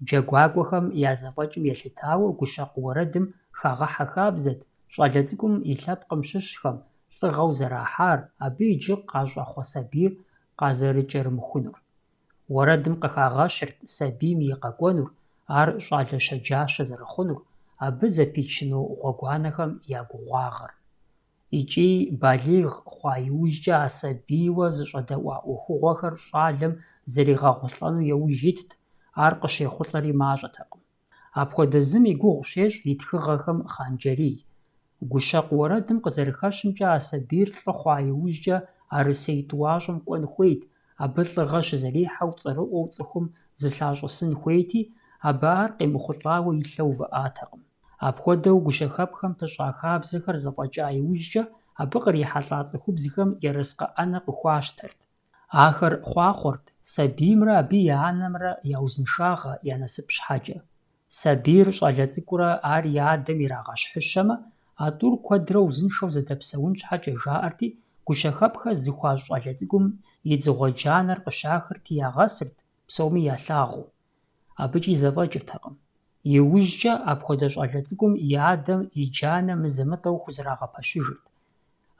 ДжэгуакӀуэхэм я зэфӀэкӀым елъытауэ гущэкъу уэрэдым хагъыхьэ хабзэт, щӀалэ цӀыкӀум и лъэпкъым щыщхэм, лӀыгъэу зэрахьар, абы иджы къащӀэхъуэ сабийр къазэрыкӀэрымыхунур. Уэрэдым къыхагъэщырт сабийм и къэкӀуэнур, ар щӀалэ щэджащэ зэрыхъунур, абы зэпичыну гъуэгуанэхэм я гугъуагъыр. ИкӀи балигъ хъуа иужькӀэ а сабийуэ зыщӀэдэӀуа Ӏуэхугъуэхэр щӀалэм зэригъэгъулӀэну яужь итт, ар къыщехъулӀэри мащӀэтэкъым. Апхуэдэ зым и гугъу щещӀ и тхыгъэхэм хъанджэрий. Гущэкъу уэрэдым къызэрыхэщымкӀэ а сабийр лӀы хъуа иужькӀэ Арысей тӀуащӀэм кӀуэн хуейт, абы лӀыгъэ щызэрихьэу цӀэрыӀуэу цӀыхум зылъащӀысын хуейти, абы ар къемыхъулӀауэ илъэу выӀатэкъым. Апхуэдэу гущэхэпхэм пыщӀа хабзэхэр зэфӀэкӀа иужькӀэ, абы кърихьэлӀа цӀыхубзхэм ерыскъы Ӏэнэ къыхуащтэрт. Ахэр хъуахъуэрт сабиймрэ абы и анэмрэ я узыншагъэ, я насып щхьэкӀэ. Сабийр щӀалэ цӀыкӀурэ ар и адэм ирагъэщхьыщэмэ, а тӀур куэдрэ узыншэу зэдэпсэун щхьэкӀэ жаӀэрти, гущэхэпхэр зыхуащӀ щӀалэ цӀыкӀум и дзыгъуэ джанэр къыщахырти ягъэсырт, псоми ялъагъуу. АбыкӀи зэфӀэкӀыртэкъым. ИужькӀэ апхуэдэ щӀалэ цӀыкӀум и адэм и джанэ мызэ-мытӀэу хузэрагъэпэщыжырт.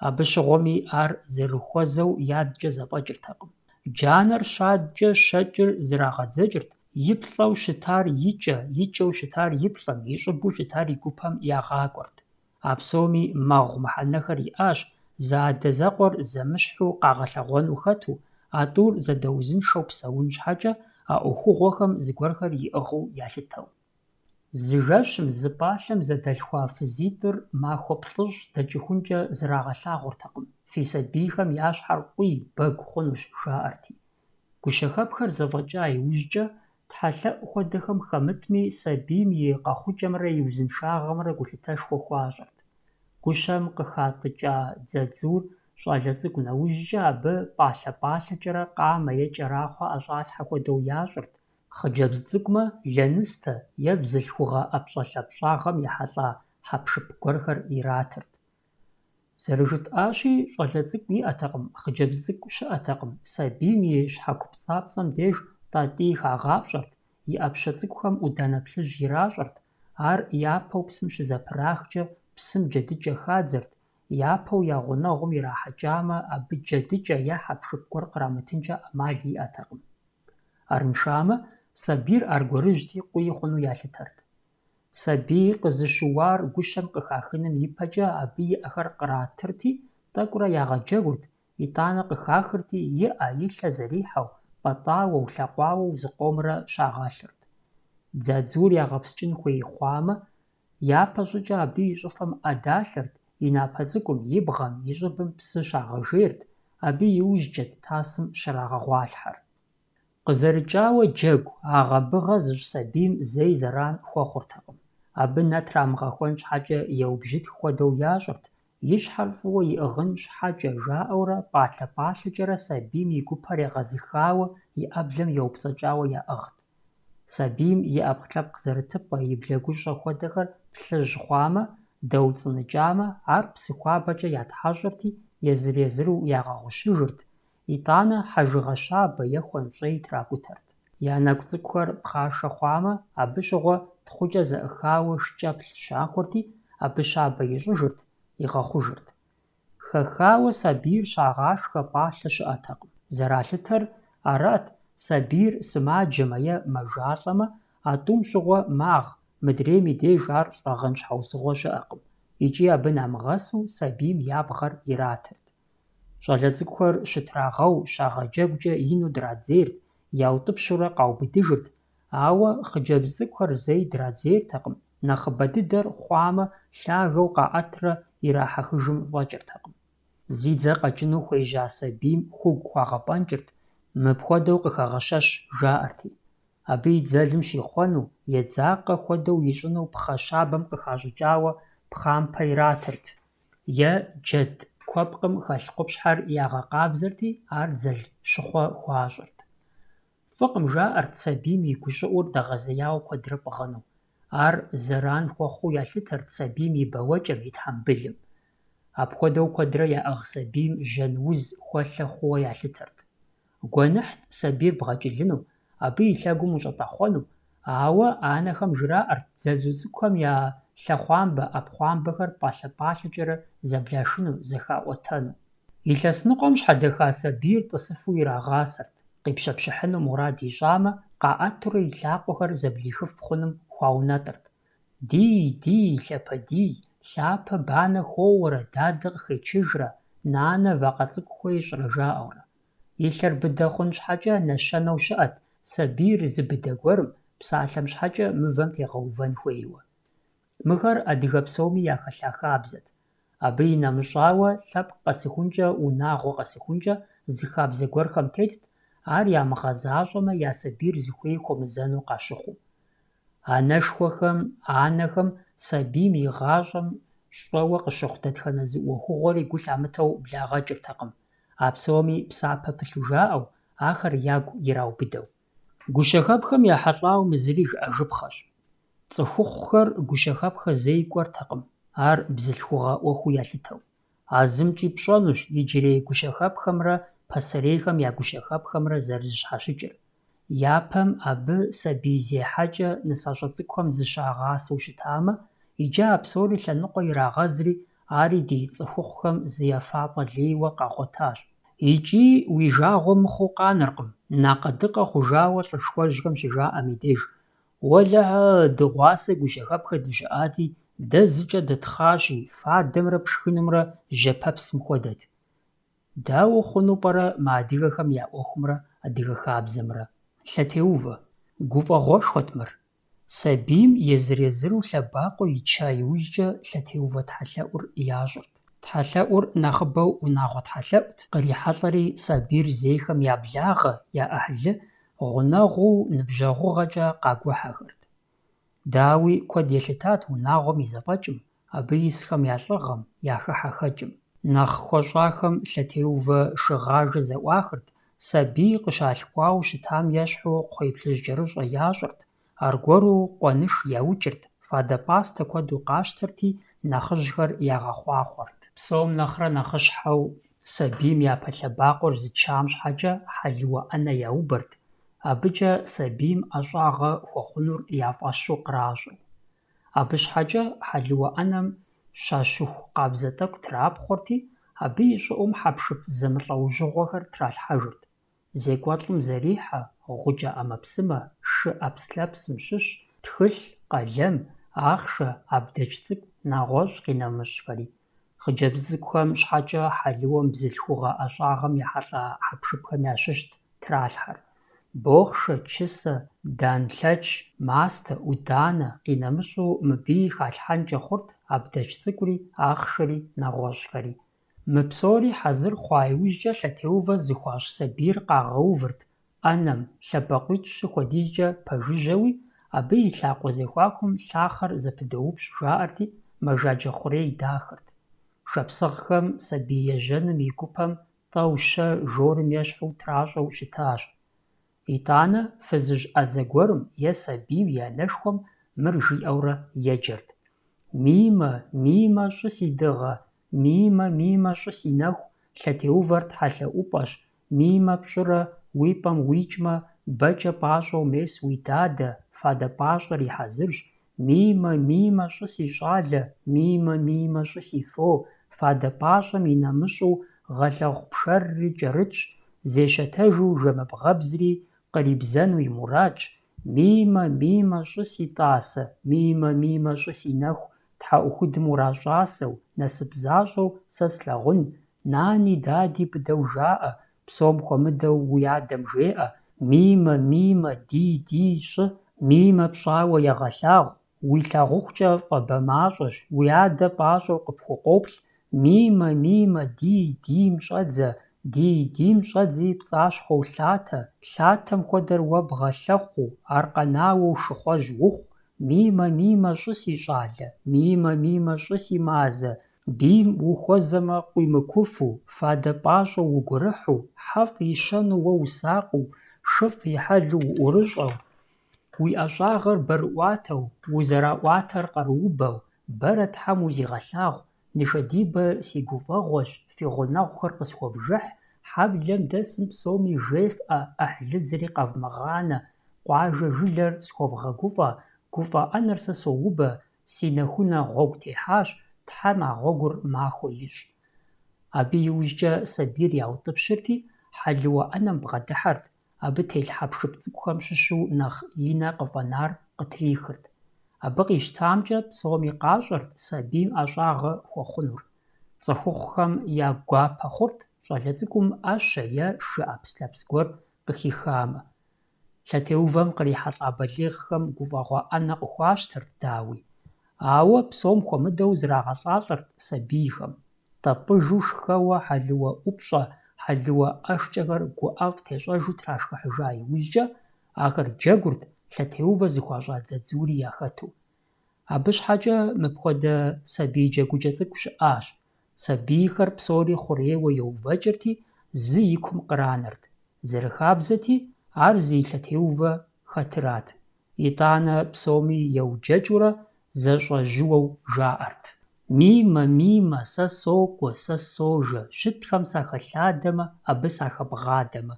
Абы щыгъуэми ар зэрыхуэзэу ядкӀэ зэфӀэкӀыртэкъым. Джанэр щадкӀэ щэкӀыр зрагъэдзэкӀырт, иплӏэу щытар икӏэу щытар иплӏэм, ищӏыбу щытар и гупэм ягъакӏуэрт. А псоми мэгъу мыхьэнэхэр иӏащ, зэадэзэкъуэр зэмыщхьу къагъэлъэгъуэну хэту, а тӏур зэдэузыншэу псэун щхьэкӏэ а ӏуэхугъуэхэм зыгуэрхэр иӏыгъыу ялъытэу. Зы жэщым, зы пӏалъэм зэдалъхуа фызитӏыр махуэ плӏыщӏ дэкӏыхункӏэ зрагъэлъагъуртэкъым. Фи сабийхэм я щхьэр къуий, бэгу хъунущ, жаӏэрти. Гущэхэпхэр зэфӏэкӏа иужькӏэ, тхьэлъэӏу хуэдэхэм хэмытми, сабийм и къэхъукӏэмрэ и узыншагъэмрэ гулъытэшхуэ хуащӏырт. Гущэм къыхатӏыкӏа дзадзур щӏалэ цӏыкӏу нэужькӏэ абы пӏалъэ-пӏалъэкӏэрэ къамэ е кӏэрахъуэ ӏэщӏалъхьэ хуэдэу ящӏырт, хъыджэбз цӏыкӏумэ лэныстэ е бзылъхугъэ ӏэпщӏэлъапщӏагъэм ехьэлӏа хьэпшып гуэрхэр иратырт. Зэрыжытӏащи, щӏалэ цӏыкӏу иӏэтэкъым, хъыджэбз цӏыкӏу щыӏэтэкъым, сабийм и щхьэкупцӏапцӏэм деж тӏатӏий хагъапщӏэрт, и ӏэпщэ цӏыкӏухэм ӏуданэ плъыжь иращӏэрт, ар япэу псым щызэпырахкӏэ псым джэдыкӏэ хадзэрт, япэу я гъунэгъум ирахьэкӏамэ, абы джэдыкӏэ е хьэпшып гуэр кърамытынкӏэ ӏэмал иӏэтэкъым. Арыншамэ, сабийр аргуэрыжьти къуий хъуну ялъытэрт. Сабий къызыщыуар гущэм къыхахыным ипэкӏэ абы иӏэхэр къратырти, тӏэкӏурэ ягъэджэгурт, итӏанэ къыхахырти, иӏэ, илъэ зэрихьэу, пӏэтӏауэу, лъакъуауэу зыкъомрэ щагъэлъырт. Дзадзур ягъэпскӏын хуей хъуамэ, япэ щӏыкӏэ абы и щӏыфэм ӏэ далъэрт, и напэ цӏыкӏум, и бгъэм, и щӏыбым псы щагъэжейрт, абы иужькӏэт тасым щрагъэгъуалъхьэр. Къызэрыкӏауэ джэгу, агъэбыгъэ зыщӏ сабийм зэи зэран хуэхъуртэкъым. Абы нэ трамыгъэхуэн щхьэкӏэ еубжьытх хуэдэу ящӏырт, и щхьэр фӏыуэ иӏыгъын щхьэкӏэ, жаӏэурэ пӏалъэ-пӏалъэкӏэрэ сабийм и гупэр егъэзыхауэ, и ӏэблэм еупцӏэкӏауэ яӏыгът. Сабийм и ӏэпкълъэпкъ зэрытыпӏэ, и блэгущӏэ хуэдэхэр плъыжь хъуамэ, дэуцӏыныкӏамэ, ар псы хуабэкӏэ ятхьэщӏырти, езыр-езыру ягъэгъущыжырт, итӏанэ хьэжыгъэ щабэ е хуэнщӏей тракӏутэрт. Я нэкӏу цӏыкӏухэр пхъашэ хъуамэ, абы щыгъуэ тхъукӏэ зэӏыхауэ шкӏэплъ щахуэрти, абы щабэ ищӏыжырт, игъэхъужырт. Хэхауэ сабийр щагъашхэ пӏалъэ щыӏэтэкъым. Зэралъытэр арат: сабийр сымаджэмэ е мэжалӏэмэ, а тӏум щыгъуэ магъ, мыдрейм и деж ар щӏэгъэн щхьэусыгъуэ щыӏэкъым, икӏи абы намыгъэсу сабийм я бгъэр иратырт. Щӏалэ цӏыкӏухэр щытрагъэу, щагъэджэгукӏэ ину драдзейрт, яутӏыпщурэ къаубыдыжырт, ауэ хъыджэбз цӏыкӏухэр зэи драдзейртэкъым, нэхъыбэ дыдэр хъуамэ, лъагэу къаӏэтрэ ирахьэхыжым фӏэкӏыртэкъым. Зи дзэ къэкӏыну хуежьа сабийм хугу хуагъэпӏэнкӏырт, мыпхуэдэу къыхэгъэщэщ, жаӏэрти. Абы и дзэлым щихъуэну, едзакъэ хуэдэу ищӏыну пхъэ щабэм къыхащӏыкӏауэ пхъампэ иратырт, е джэд куэпкъым хэлъ къупщхьэр ягъэкъабзэрти, ар дзэл щыхъуэ хуащӏырт. Фӏыкъым, жаӏэрт сабийм и гущӏыӏур дэгъэзеяуэ куэдрэ пӏыгъыну. Ар зэран хуэхъуу ялъытэрт сабийм и бауэкӏэм, и тхьэмбылым. Апхуэдэу куэдрэ яӏыгъ сабийм жьэн уз хуэлъэ хъууэ ялъытэрт. Гуэныхьт сабийр бгъэкӏылыну, абы и лъэгум ущӏэтӏэхъуэну, ауэ анэхэм жраӏэрт дзадзу цӏыкӏухэм я лъэхъуамбэ, ӏэпхъуамбэхэр пӏалъэ-пӏалъэкӏэрэ зэблашыну, зэхаӏуэтэну. Илъэс ныкъуэм щхьэдэха сабийр тӏысыфу ирагъасэрт, къипщэпщыхьыну мурад ищӏамэ, къаӏэтурэ и лъакъуэхэр зэблихыф хъунум хуаунэтӏырт. Дий, лъапэдий, лъапэ банэ хоуэрэ, дадэ къыхечыжрэ, нанэ вакъэ цӏыкӏу хуещӏрэ жаӏэурэ. И лъэр быдэ хъун щхьэкӏэ нэщэнэу щыӏэт сабийр зы быдэ гуэрым, псалъэм щхьэкӏэ мывэм тегъэувэн хуейуэ. Мыхэр адыгэ псоми яхэлъа хабзэт. Абы и нэмыщӏауэ, лъэпкъ къэсыхункӏэ, унагъуэ къэсыхункӏэ зы хабзэ гуэрхэм тетт, ар ямыгъэзащӏэмэ, я сабийр зыхуей хуэмызэну къащыхъуу. Анэшхуэхэм, анэхэм сабийм и гъащӏэм щӏэуэ къыщыхъу дэтхэнэ зы ӏуэхугъуэри гу лъамытэу благъэкӏыртэкъым, а псоми псапэ пылъу жаӏэу, ахэр ягу ираубыдэу. Гущэхэпхэм яхьэлӏауэ мызыри жыӏэжыпхъэщ. Цӏыхухъухэр гущэхэпхэ зэи кӏуэртэкъым, ар бзылъхугъэ ӏуэхуу ялъытэу. А зымкӏи пщӏэнущ иджырей гущэхэпхэмрэ пасэрейхэм я гущэхэпхэмрэ зэрызыщхьэщыкӏыр. Япэм абы сабий зехьэкӏэ нысащӏэ цӏыкӏухэм зыщагъасэу щытамэ, иджы а псори лъэныкъуэ ирагъэзри, ари ди цӏыхухъухэм зы ефапӏэ лейуэ къагъуэтащ. Икӏи уи жагъуэ мыхъуу къанэркъым, Накъыдыкъэ хъужауэ лӀышхуэжьхэм щыжаӀэм и деж: «Уэлэхьэ, дыгъуасэ гущэхэпхэ дыщыӀати, дэ зыкӀэ дытхъащи, фадэмрэ пшхынымрэ жьэпэпсым хуэдэт». Дауэ хъуну пӀэрэ мы адыгэхэм я Ӏуэхумрэ адыгэ хабзэмрэ? Лъэтеувэ. Гуфӏэгъуэшхуэт мыр. Сабийм езыр-езыру лъэбакъуэ ича иужькӀэ лъэтеувэ тхьэлъэӀур ящӀырт. ТхьэлъэӀур нэхъыбэу унагъуэ тхьэлъэӀут, кърихьэлӀэри сабийр зейхэм я благъэ, я Ӏыхьлы гъунэгъуу ныбжьэгъугъэкӀэ къагухьэхэрт. Дауи куэд елъытат унагъуэм и зэфӀэкӀым, абы исхэм я лӀыгъэм, я хыхьэхэкӀым. Нэхъ хуэщӀахэм лъэтеувэ шыгъажэ зэӀуахырт, сабий къыщалъхуауэ щытам ещхьу кхъуей плъыжь кӀэрыщӀэ ящӀырт, аргуэру къуэныш яукӀырт, фадэ пӀастэ куэду къащтэрти, нэхъыжьхэр ягъэхъуахъуэрт. Псом нэхърэ нэхъыщхьэу сабийм япэ лъэбакъуэр зычам щхьэкӀэ хьэлыуэ Ӏэнэ яубэрт, абыкӀэ сабийм ӀэщӀагъэ хуэхъунур яфӀэщу къращӀэу. Абы щхьэкӀэ хьэлыуэ Ӏэнэм щащыху къабзэ тӀэкӀу трапхъуэрти, абы и щӀыӀум хьэпшып зэмылӀэужьыгъуэхэр тралъхьэжырт. ЗекӀуэлӀым зэрихьэ, гъуджэ Ӏэмэпсымэ, шы Ӏэпслъэпсым щыщ, тхылъ, къэлэм, ахъшэ, абдэкӀ цӀыкӀу, нэгъуэщӀ къинэмыщӀхэри. Хъыджэбз цӀыкӀухэм щхьэкӀэ хьэлыуэм бзылъхугъэ ӀэщӀагъэм ехьэлӀа хьэпшыпхэм ящыщт тралъхьэр. Бохъшэ, чысэ, данлъэч, мастэ, Ӏуданэ къинэмыщӀу мыбыи халъхьэнкӀэ хъурт абдэкӀ цӀыкӀури, ахъшэри, нэгъуэщӀхэри. Мы псори хьэзыр хъуа иужькӀэ лъэтеувэ зыхуащӀ сабийр къагъэувырт Ӏэнэм, лъэбакъуитӀ щыхуэдизкӀэ пэжыжьэуи, абы и лъакъуэ зэхуакум лъахъэр зэпыдоупщӀ жаӀэрти, мэжаджэ хъурей дахырт. Шапсыгъхэм сабий ежьэным и гупэм тӀэу-щэ жорым ещхьу тращӀэу щытащ. ИтӀанэ фызыжь Ӏэзэ гуэрым е сабийм и анэшхуэм мыр жиӀэурэ еджэрт: «Мимэ, мимэ щӀы си дыгъэ, мимэ, мимэ щӀы си нэху, лъэтеувэр тхьэлъэӀупӀэщ, мимэ пщӀырэ уи пӀэм уикӀмэ, бэкӀэ пӀащӀэу мес уи дадэ, фадэ пӀащӀэр и хьэзырщ, мимэ, мимэ щӀы си щӀалэ, мимэ, мимэ щӀы си фо, фадэ пӀащӀэм и нэмыщӀу гъэлъэгъу пшэрри кӀэрытщ, зещэтэжу жэмыбгъэбзри кърибзэну и мурадщ, мимэ, мимэ щӀы си тӀасэ, мимэ, мимэ щӀы си нэху, тхьэӀухудым уращӀасэу, насып защӀэу сэ слъагъун, нани дади быдэу жаӀэ, псом хуэмыдэу уи адэм жеӀэ, мимэ, мимэ, ди щӀы, мимэ пщӀауэ егъэлъагъу, уи лъагъухукӀэ фӀэбэ мащӀэщ, уи адэ пӀащӀэу къыпхукъоплъ, мимэ, мимэ, дим щӀэдзэ, дим щӀэдзи пцӀащхъуэу лъатэ, лъатэм хуэдэр уэ бгъэлъэхъуу, ар къэнауэу шыхъуэжь ухъу, мимэ, мимэ щӀы си щӀалэ, мимэ, мимэ щӀы си мазэ, бийм ухуэзэмэ къуимыкуфу, фадэ пӀащӀэу угурыхьу, хьэфӀ ищэну уэ усакъыу, шыфӀ ихьэлу уӀурыщӀэу, уи ӀэщӀагъэр бэрыӀуатэу, узэраӀуатэр къаруубэу, бэрэ Тхьэм узигъэлъагъу, Ныжэдибэ си гуфӀэгъуэщ, фи гъунэгъухэр къысхуэвжыхь, хьэблэм дэсым псоми жефӀэ, Ӏыхьлы зыри къэвмыгъанэ, къуажэ жылэр схуэвгъэгуфӀэ, гуфӀэ Ӏэнэр сэ соубэ, си нэхунэ гъуэгу техьащ, Тхьэм а гъуэгур махуэ ищӀ. Абы иужькӀэ сабийр яутӀыпщырти, хьэлыуэ Ӏэнэм бгъэдыхьэрт, абы телъ хьэпшып цӀыкӀухэм щыщу нэхъ и нэ къыфӀэнар къытрихырт. Абы къищтамкӀэ псоми къащӀэрт сабийм ӀэщӀагъэ хуэхъунур. ЦӀыхухъухэм ягу гуапэ хъурт щӀалэ цӀыкӀум Ӏэщэ е шы Ӏэпслъэпс гуэр къыхихамэ. Лъэтеувэм кърихьэлӀа балигъхэм гуфӀэгъуэ Ӏэнэ къыхуащтэрт, дауи. Ауэ псом хуэмыдэу зрагъэлӀалӀэрт сабийхэм. ТӀэпӀыжу шхэуэ хьэлыуэ ӀупщӀэ, хьэлыуэ ӀэшкӀэхэр гуӀэфӀ тещӀэжу трашхыхьыжа иужькӀэ, ахэр джэгурт лъэтеувэ зыхуащӀа дзадзури яхэту. Абы щхьэкӀэ мыпхуэдэ сабий джэгукӀэ цӀыкӀу щыӀащ. Сабийхэр псори хъурейуэ йоувэкӀырти, зы и кум къранэрт. Зэрыхабзэти, ар зи лъэтеувэ хэтырат. ИтӀанэ псоми еуджэкӀыурэ зэщӀэжьууэу жаӀэрт: «Мимэ, мимэ, сэ сокӀуэ, сэ сожэ, щытхэм сахэлъадэмэ, абы сахэбгъадэмэ».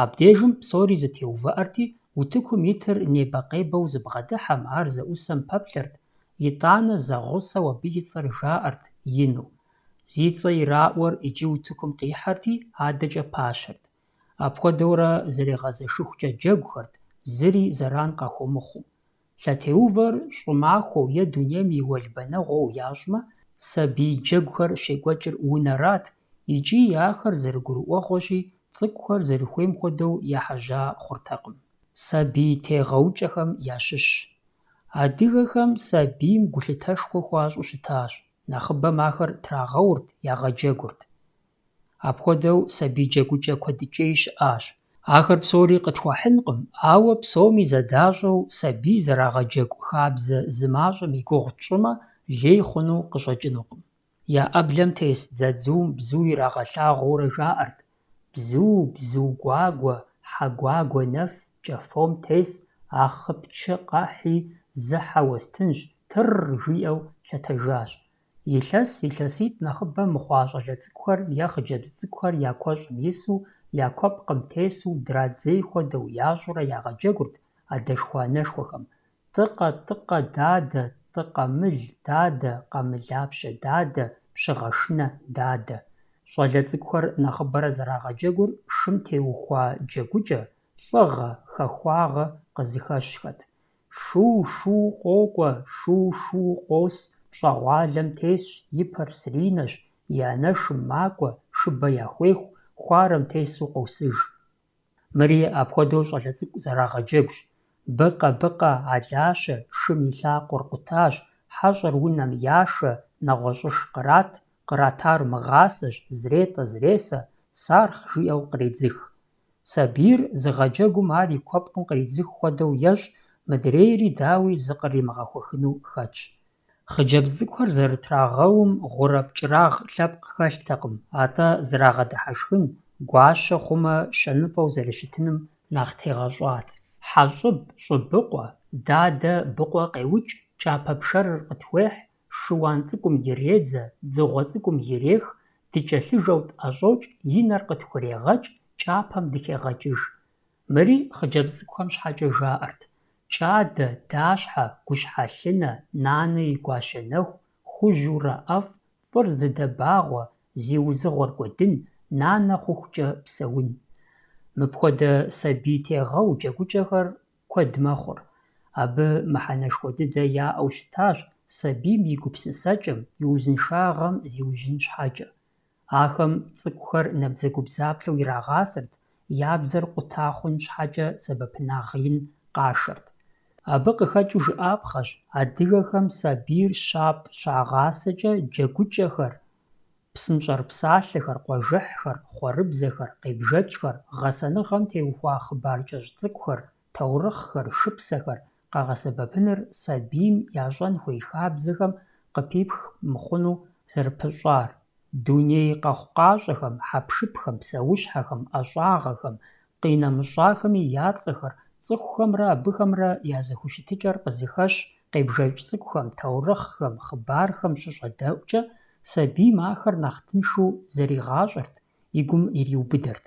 Абдежым псори зэтеувыӀэрти, утыкум итыр небэ-къебэу зыбгъэдыхьэм, ар зэӀусэм пэплъэрт. ИтӀанэ зэгъусэу абы и цӀэр жаӀэрт, ину. Зи цӀэ ираӀуэр иджы утыкум къихьэрти, адэкӀэ пащэрт. Апхуэдэурэ зэрегъэзэшыхукӀэ джэгухэрт, зыри зэран къахуэмыхъуу. Лъэтеувэр щӀымахуэу е дунейм и уэлбанэгъуэу ящӀмэ, сабий джэгухэр щекӀуэкӀыр унэрат икӀи ахэр зэрыгурыӀуэгъуэщи, цӀыкӀухэр зэрыхуейм хуэдэу ехьэжьа хъуртэкъым. Сабий тегъэукӀэхэм ящыщщ. Адыгэхэм сабийм гулъытэшхуэ хуащӀу щытащ, нэхъыбэм ахэр трагъэурт, ягъэджэгурт. Апхуэдэу сабий джэгукӀэ куэдыкӀей щыӀащ. Ахэр псори къытхуахьынкъым, ауэ псоми зэдащӀэу сабий зэрагъэджэгу хабзэ зы мащӀэм и гугъу тщӀымэ, лей хъуну къыщӀэкӀынукъым. Я Ӏэблэм тес дзадзум бзу ирагъэлъагъуэурэ жаӀэрт: бзу гуагуэ, хьэгуагуэ нэф кӀэфом тес, ахъыпчы къэхьи зыхьэ уэстынщ, тырр жиӀэу лъэтэжащ. ИлъэситӀ нэхъыбэм мыхъуа щӀалэ цӀыкӀухэр е хъыджэбз цӀыкӀухэр я куэщӀым ису, я куэпкъым тесу драдзей хуэдэу ящӀурэ ягъэджэгурт Ӏэдэшхуэ-анэшхуэхэм: «Тӏыкъэ дадэ, тӏыкъэмыл дадэ, къэмылапщэ дадэ, пщыгъэшынэ дадэ». ЩӀалэ цӀыкӀухэр нэхъыбэрэ зэрагъэджэгур шым теухуа джэгукӀэ, лӀыгъэ, хэхуагъэ къызыхэщхэт. Шу къокӀуэ, шу къос, пщӀэгъуалэм тесщ, и пэр сринэщ, и анэшым макӀуэ, шыбэ яхуеху, хуарэм тесу къосыж. Мыри апхуэдэу щӀалэ цӀыкӀу зэрагъэджэгущ. Быкъэ, алащэ, шым и лъакъуэр къутащ, хьэщӀэр унэм яшэ, нэгъуэщӀыш къратар мыгъасэщ, зресэ, сархъ жиӀэу къредзых. Сабийр зыгъэджэгум ар и куэпкъым къридзых хуэдэу ещӀ, мыдрейри дауи зыкъримыгъэхуэхыну хэтщ. Хъыджэбз цӀыкӀухэр зэрытрагъэум гъурэ пкӀырагъ лъэпкъ хэлътэкъым, атӀэ зрагъэдыхьэшхын, гуащэ хъумэ щэныфӀэу зэрыщытыным нэхъ тегъэщӀат. Хьэщӏыб, щӏыбыкъуэ, дадэ быкъуэ къеукӀ, кӀапэ пшэрыр къытхуехь, шыуан цӀыкӀум иредзэ, дзыгъуэ цӀыкӀум ирех, дыкӀэлъыжэу тӀэщӀокӀ, и нэр къытхурегъэкӀ, кӀапэм дыхегъэкӀыж. Мыри хъыджэбз цӀыкӀухэм щхьэкӀэ жаӀэрт: кӀадэ, дащхьэ, гущхьэлъынэ, нанэ и гуащэ нэху, хужьурэ ӀэфӀ, фӀыр зыдэбагъуэ, зи узыгъуэр кӀуэдын, нанэ хъухукӀэ псэун. Мыпхуэдэ сабий тегъэу джэгукӀэхэр куэд мэхъур. Абы мыхьэнэшхуэ дыдэ яӀэу щытащ сабийм и гупсысэкӀэм, и узыншагъэм зиужьын щхьэкӀэ. Ахэм цӀыкӀухэр набдзэгубдзаплъэу ирагъасэрт, я бзэр къута хъун щхьэкӀэ сэбэпынагъ ин къашэрт. Абы къыхэкӀыу жыӀапхъэщ адыгэхэм сабийр щапфӀ щагъасэкӀэ джэгукӀэхэр, псынщӀэр псалъэхэр, къуажэхьхэр, хъуэрыбзэхэр, къебжэкӀхэр, гъэсэныгъэм теухуа хъыбар кӀэщӀ цӀыкӀухэр, таурыхъхэр, шыпсэхэр къагъэсэбэпыныр сабийм ящӀэн хуей хабзэхэм къыпипх мыхъуну зэрыпыщӀар. Дуней къэхъукъащӀэхэм, хьэпшыпхэм, псэущхьэхэм, ӀэщӀагъэхэм, къинэмыщӀахэми я цӀэхэр, цӀыхухэмрэ абыхэмрэ я зэхущытыкӀэр къызыхэщ къебжэкӀ цӀыкӀухэм, таурыхъхэм, хъыбархэм щыщӀэдэӀукӀэ, сабийм ахэр нэхъ тыншу зэригъащӀэрт, и гум ириубыдэрт.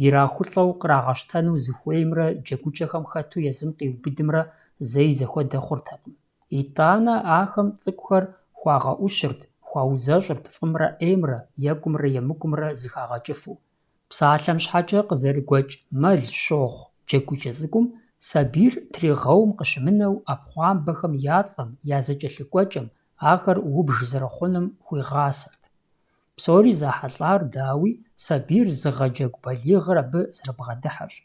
ИрахулӀэу кърагъэщтэну зыхуеймрэ джэгукӀэхэм хэту езым къиубыдымрэ зэи зэхуэдэ хъуртэкъым. ИтӀанэ ахэм цӀыкӀухэр хуагъэӀущырт, хуаузэщӀырт фӀымрэ Ӏеймрэ, екӀумрэ емыкӀумрэ зыхагъэкӀыфу. Псалъэм щхьэкӀэ къызэрыгуэкӀ мэл щохъу джэгукӀэ цӀыкӀум, сабийр тригъэум къыщымынэу Ӏэпхъуамбэхэм я цӀэм, я зэкӀэлъыкӀуэкӀэм, ахэр убж зэрыхъуным хуигъасэрт. Псори захьэлӀар, дауи, сабийр зыгъэджэгу балигъыр абы зэрыбгъэдыхьэрщ.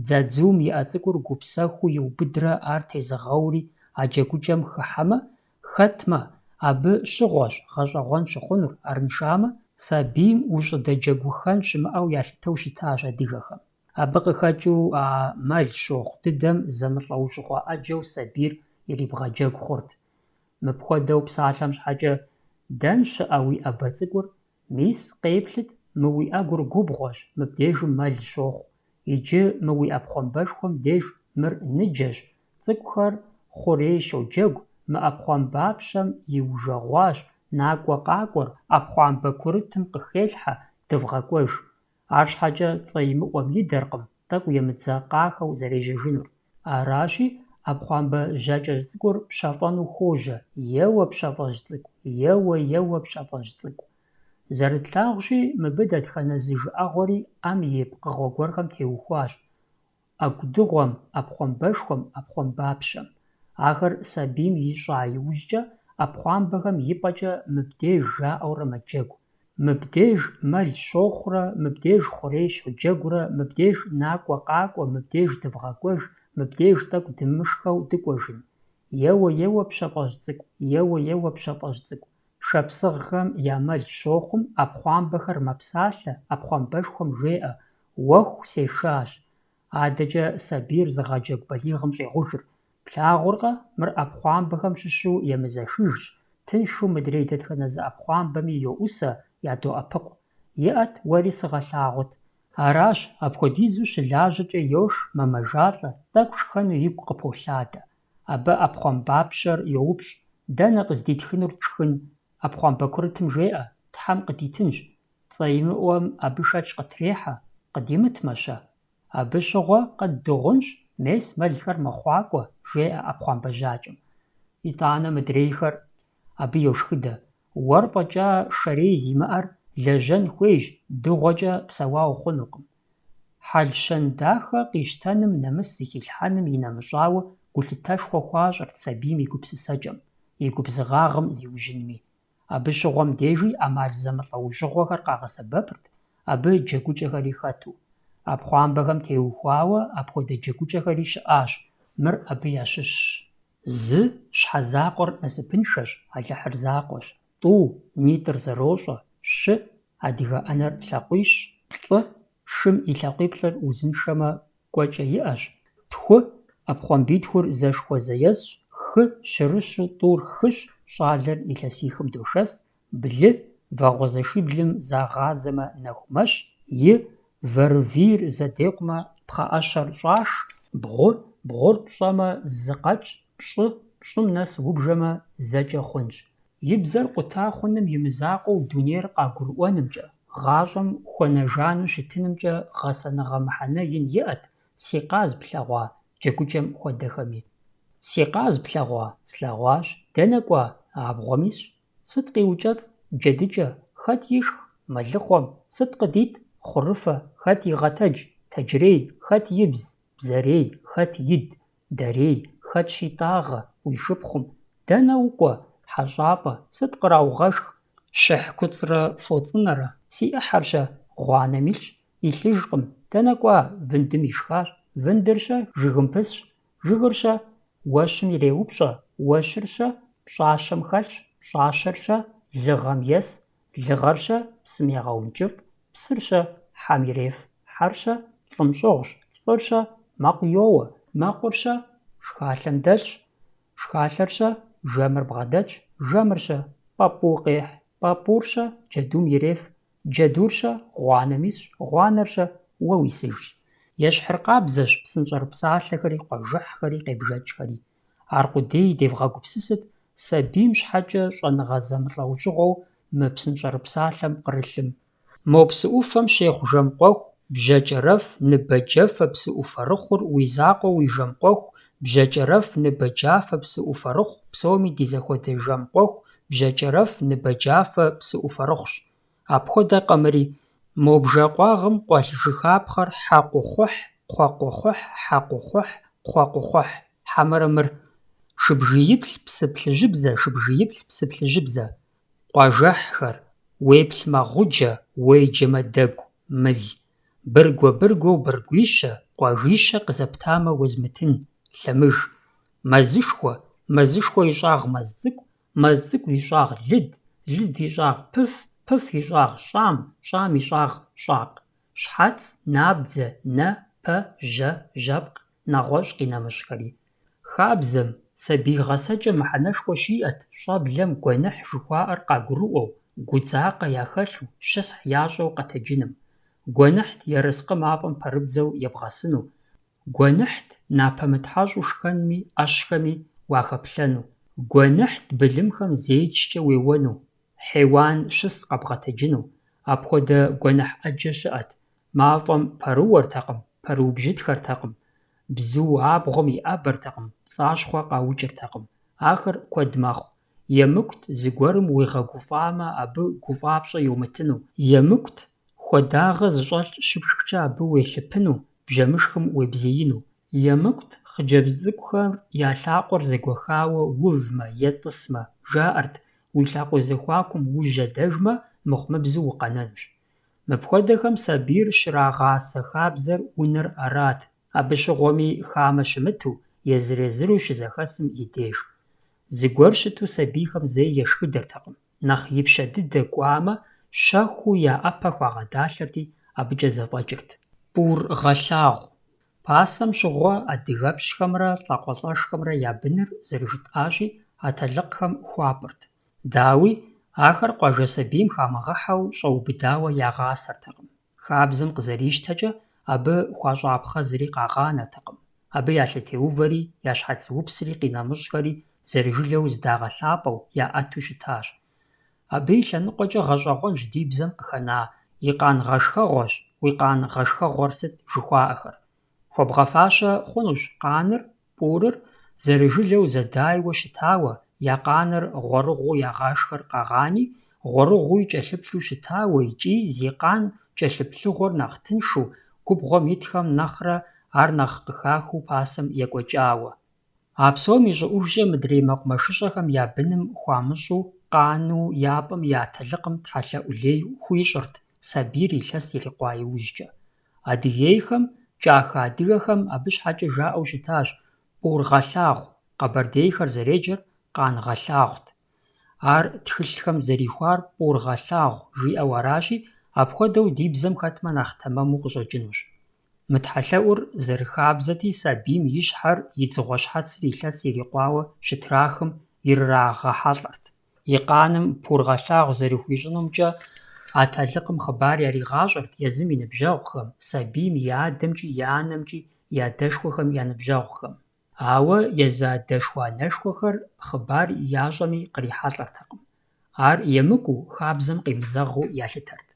Дзадзум и Ӏэ цӀыкӀур гупсэхуу иубыдрэ ар тезыгъэури а джэгукӀэм хыхьэмэ, хэтмэ, абы щыгъуэщ гъэщӀэгъуэн щыхъунур, арыншамэ, сабийм ущӀыдэджэгухэн щымыӀэу ялъытэу щытащ адыгэхэм. Абы къыхэкӀыу а мэл щохъу дыдэм зэмылӀэужьыгъуэ Ӏэджэу сабийр ирибгъэджэгу хъурт. Мыпхуэдэу псалъэм щхьэкӀэ дэн щыӀэ уи Ӏэбэ цӀыкӀур? Мис къеплъыт, мы уи Ӏэгур губгъуэщ, мыбдежым мэл щохъу. Иджы мы уи Ӏэпхъуамбэшхуэм деж мыр ныджэщ, цӀыкӀухэр хъурей щоджэгу, мы Ӏэпхъуамбапщэм иужэгъуащ, накӀуэ къакӀуэр, Ӏэпхъуамбэ курытым къыхелъхьэ, дывгъэкӀуэж. АрщхьэкӀэ цӀэ имыӀуэм идэркъым, тӀэкӀу емыдзэ къахэу зэрежьэжынур. Аращи, Ӏэпхъуамбэ жьакӀэжь цӀыкӀур пщэфӀэну хуожьэ: еуэ пщэфӀэжь цӀыкӀу, еуэ пщэфӀэжь цӀыкӀу. Зэрытлъагъущи, мыбы дэтхэнэ зы жыӀэгъуэри Ӏэм и пкъыгъуэ гуэрхэм теухуащ: Ӏэгудыгъуэм, Ӏэпхъуамбэшхуэм, Ӏэпхъуамбапщэм. Ахэр сабийм ищӀа иужькӀэ, Ӏэпхъуамбэхэм и пӀэкӀэ мыбдеж жаӀэурэ мэджэгу. Мыбдеж мэл щохъурэ, мыбдеж хъурей щоджэгурэ, мыбдеж накӀуэ къакӀуэ, мыбдеж дывгъэкӀуэж, мыбдеж тӀэкӀу дымышхэу дыкӀуэжын. Еуэ пщэфӀэжь цӀыкӀу, еуэ пщэфӀэжь цӀыкӀу. Шапсыгъхэм я мэл щохъум, Ӏэпхъуамбэхэр мэпсалъэ, Ӏэпхъуамбэшхуэм жеӀэ: «Уэху сешащ». АдэкӀэ сабийр зы гъэджэгу балигъым щӀегъужыр: «Плъагъуркъэ, мыр Ӏэпхъуамбэхэм щыщу емызэшыжщ, тыншу мыдрей дэтхэнэ зы Ӏэпхъуамбэми йоӀусэ, ядоӀэпыкъу. ИӀэт, уэри сыгъэлъагъут». Аращ, апхуэдизу щылажьэкӀэ йош мэмэжалӀэ, тӀэкӀу шхэну игу къыполъадэ. Абы Ӏэпхъуамбапщэр йоупщӀ: «Дэнэ къыздитхынур тшхын?» Ӏэпхъуамбэ курытым жеӀэ: «Тхьэм къыдитынщ». Цӏэ имыӀуэм абы шэч къытрехьэ: «Къыдимытмэ-щэ?» Абы щыгъуэ къэд дыгъунщ, мес мэлхэр мэхъуакӀуэ, жеӀэ Ӏэпхъуамбэ жьакӀэм. ИтӀанэ мыдрейхэр абы йошхыдэ: «Уэр фӀэкӀа шэрей зимыӀэр лэжьэн хуейщ, дыгъуэкӀэ псэуа ухъунукъым». Хьэлщэн дахэ къищтэным нэмыс зыхилъхьэным и нэмыщӀауэ гулъытэшхуэ хуащӀырт сабийм и гупсысэкӀэм, и губзыгъагъым зиужьынми. Абы щыгъуэм дежи Ӏэмал зэмылӀэужьыгъуэхэр къагъэсэбэпырт, абы джэгукӀэхэри хэту. Ӏэпхъуамбэхэм теухуауэ апхуэдэ джэгукӀэхэри щыӀащ, мыр абы ящыщщ. Зы щхьэзакъуэр насыпыншэщ, алыхьыр закъуэщ. ТӀу нитӀыр зэрощӀэ. Щы адыгэ Ӏэнэр лъакъуищ. ПлӀы шым и лъакъуиплӀыр узыншэмэ кӀуэкӀэ иӀэщ. Тху Ӏэпхъуамбитхур зэшхуэ зэесщ. Хы щырыщу тӀур хыщ, щӀалэр илъэсихым дошэс. Блы вагъуэзэшиблым загъазэмэ нэху мэщ. И вэрвийр зэдекъумэ пхъэӀэщэр щӀаш. Бгъур пщӀэмэ зы къэкӀ. ПщӀым нэс убжэмэ зэкӀэ хъунщ. И бзэр къута хъуным и мызакъуэу дунейр къагурыӀуэнымкӀэ, гъащӀэм хуэнэжану щытынымкӀэ гъэсэныгъэ мыхьэнэ ин иӀэт, си къаз плъэгъуа джэгукӀэм хуэдэхэми. Си къаз плъэгъуа? Слъэгъуащ. Дэнэ кӀуа? Абгъуэм исщ. Сыт къиукӀэцӀ? ДжэдыкӀэ. Хэт ишх? Мэлыхъуэм. Сыт къыдит? Хъурыфэ. Хэт игъэтэдж? Тэджрей. Хэт ибз? Бзэрей. Хэт ид? Дэрей. Хэт щитӀагъэ? Уи шыпхъум. Дэнэ укӀуэ? ХьэщӀапӀэ. Сыт къраугъэшх? Щыхь куцӀрэ фоцӀынэрэ. Си Ӏыхьэрщэ. Гъуанэ милъщ. Илъыжкъым. Дэнэ кӀуа? Вындым ишхащ. Вындырщэ? Жыгымпысщ. Жыгырщэ? Уэщым иреупщӀэ. Уэщырщэ? ПщӀащэм хэлъщ. ПщӀащэрщэ? Лыгъэм ес. Лыгъэрщэ? Псым егъэункӀыфӀ. Псырщэ? Хьэм иреф. Хьэрщэ? ЛӀым щӀыгъущ. ЛӀырщэ? Мэкъу йоуэ. Мэкъурщэ? Шхалъэм дэлъщ. Шхалъэрщэ? Жэмыр бгъэдэкӀ. Жэмырщэ? ПӀэпӀуу къехь. ПӀэпӀурщэ? Джэдум иреф. Джэдурщэ? Гъуанэм исщ. Гъуанэрщэ? Уэ уисыжщ. Ещхьыр къабзэщ псынщӀэр псалъэхэри, къуажыхьхэри, къебжэкӀхэри. Аркъудей девгъэгупсысыт сабийм щхьэкӀэ щӀэныгъэ зэмылӀэужьыгъуэу мы псынщӀэр псалъэм кърылъым. Мо псы Ӏуфэм щехъу жэмкъуэху, бжьэкӀэрэф, ныбэджэфэ псы Ӏуфэрыхъур уи закъуэу уи жэмкъуэху, бжьэкӀэрэф, ныбэджафэ псы Ӏуфэрыхъу, псоми ди зэхуэдэ жэмкъуэху, бжьэкӀэрэф, ныбэджафэ псы Ӏуфэрыхъущ. Апхуэдэ къэмыри, мо бжэкъуагъым къуэлъ жыхапхъэр хьэкъухъухь, кхъуэкъухъухь, хьэкъухъухь, кхъуэкъухъухь. Хьэмэрэмыр шыбжииплъ псы плъыжьыбзэ, шыбжииплъ псы плъыжьыбзэ. Къуажэхьхэр, уеплъмэ гъуджэ, уеджэмэ дэгу, мыл. Быргуэу быргуищэ, къуажищэ къызэптамэ уэзмытын, лъэмыж. Мэзышхуэ ищӀагъ мэз цӀыкӀу ищӀагъ лыд ищӀагъ пыф ищӀагъ щӀам ищӀагъ щӀакъ. Щхьэц, набдзэ, нэ, пэ, жьэпкъ, нэгъуэщӀ къинэмыщӀхэри. Хабзэм, сабий гъэсэкӀэ мыхьэнэшхуэ щиӀэт, щӀэблэм гуэныхь жыхуаӀэр къагурыӀуэу, гудзакъэ яхэлъу, щысхь ящӀэу къэтэджыным. Гуэныхьт ерыскъы мафӀэм пэрыбдзэу ебгъэсыну. Гуэныхьт напэмытхьэщӀу шхэнми, Ӏэщхэми уахэплъэну. Гуэныхьт былымхэм зеикӀкӀэ уеуэну. Хьеуан щыс къэбгъэтэджыну. Апхуэдэ гуэныхь Ӏэджэ щыӀэт. МафӀэм пэрыуэртэкъым, пэрыубжьытхэртэкъым. Бзу абгъуэм и Ӏэбэртэкъым, пцӀащхъуэ къаукӀыртэкъым. Ахэр куэд мэхъу. емыкӏут зыгуэрым уигъэгуфӏамэ, абы гуфӏапщӏэ йумытыну, емыкӏут хуэдагъэ зыщӏэлъ щыпшхкӏэ абы уелъыпыну, бжэмышхым уебзеину, емыкӏут хъыджэбз цӏыкӏухэр я лъакъуэр зэгуэхауэ увмэ е тӏысмэ, жаӏэрт уи лъакъуэ зэхуакум ужьэ дэжмэ, мыхъумыбзу укъэнэнущ. Мыпхуэдэхэм сабийр щрагъасэ хабзэр унэр арат, абы щыгъуэми хамэ щымыту, езыр-езыру щызэхэсым и деж. Зыгуэр щыту сабийхэм зэи ешхыдэртэкъым. Нэхъ ипщэ дыдэ кӏуамэ, щэхуу я ӏэпэ хуагъэдалъэрти, абыкӏэ зэфӏэкӏырт. ПӀур гъэлъагъу. Пасэм щыгъуэ адыгэпщхэмрэ лӏакъуэлӏэшхэмрэ я быныр, зэрыжытӏащи, атэлыкъхэм хуапӏырт. Дауи, ахэр къуажэ сабийм хамыгъэхьэу щӏэубыдауэ ягъасэртэкъым. Хабзэм къызэрищтэкӏэ, абы хуащӏапхъэ зыри къагъанэтэкъым. Абы ялъытеувэри, я щхьэцыупсри къинэмыщӏхэри зэрыжылэу здагъэлъапӏэу, яӏэту щытащ. Абы и лъэныкъуэкӏэ гъэщӏэгъуэнщ ди бзэм къыхэна «И къан гъэшхэгъуэщ, уи къан гъэшхэгъуэр сыт?» жыхуаӏэхэр. Хуэбгъэфащэ хъунущ къаныр, пӏурыр зэрыжылэу зэдайуэ щытауэ, я къанэр гъуэрыгъыу ягъашхэр къагъани, гъуэрыгъуи кӏэлъыплъу щытауэ икӏи зи къан кӏэлъыплъыгъуэр нэхъ тыншу, губгъуэм итхэм нэхърэ ар нэхъ къыхахыу пасэм екӏуэкӏауэ. А псом и щӏыӏужкӏэ мыдрей мэкъумэшыщӏэхэм я быным хуамыщӏу, къану япӏэм и атэлыкъым тхьэлъэ ӏулей хуищӏырт сабийр илъэс ирикъуа иужькӏэ. Адыгейхэм, кӏахэ адыгэхэм абы щхьэкӏэ жаӏэу щытащ «ПӀур гъэлъагъу», къэбэрдейхэр зэреджэр «къан гъэлъагъут». Ар тхылъхэм зэрихуар «ПӀур гъэлъагъу» жиӏэу аращи, апхуэдэу ди бзэм хэтмэ нэхъ тэмэму къыщӏэкӏынущ. Мы тхьэлъэӏур зэрыхабзэти, сабийм и щхьэр и дзыгъуэ щхьэцыр илъэс ирикъуауэ щытрахым ирырагъэхьэлӏэрт. И къаным «ПӀур гъэлъагъу» зэрыхуищӏынумкӏэ, атэлыкъым хъыбар яригъащӏэрт езым и ныбжьэгъухэм, сабийм и адэмкӏи и анэмкӏи и адэшхуэхэм я ныбжьэгъухэм. Ауэ езы адэшхуэ-анэшхуэхэр хъыбар ящӏэми кърихьэлӏэртэкъым. Ар емыкӏуу, хабзэм къимызэгъыу ялъытэрт.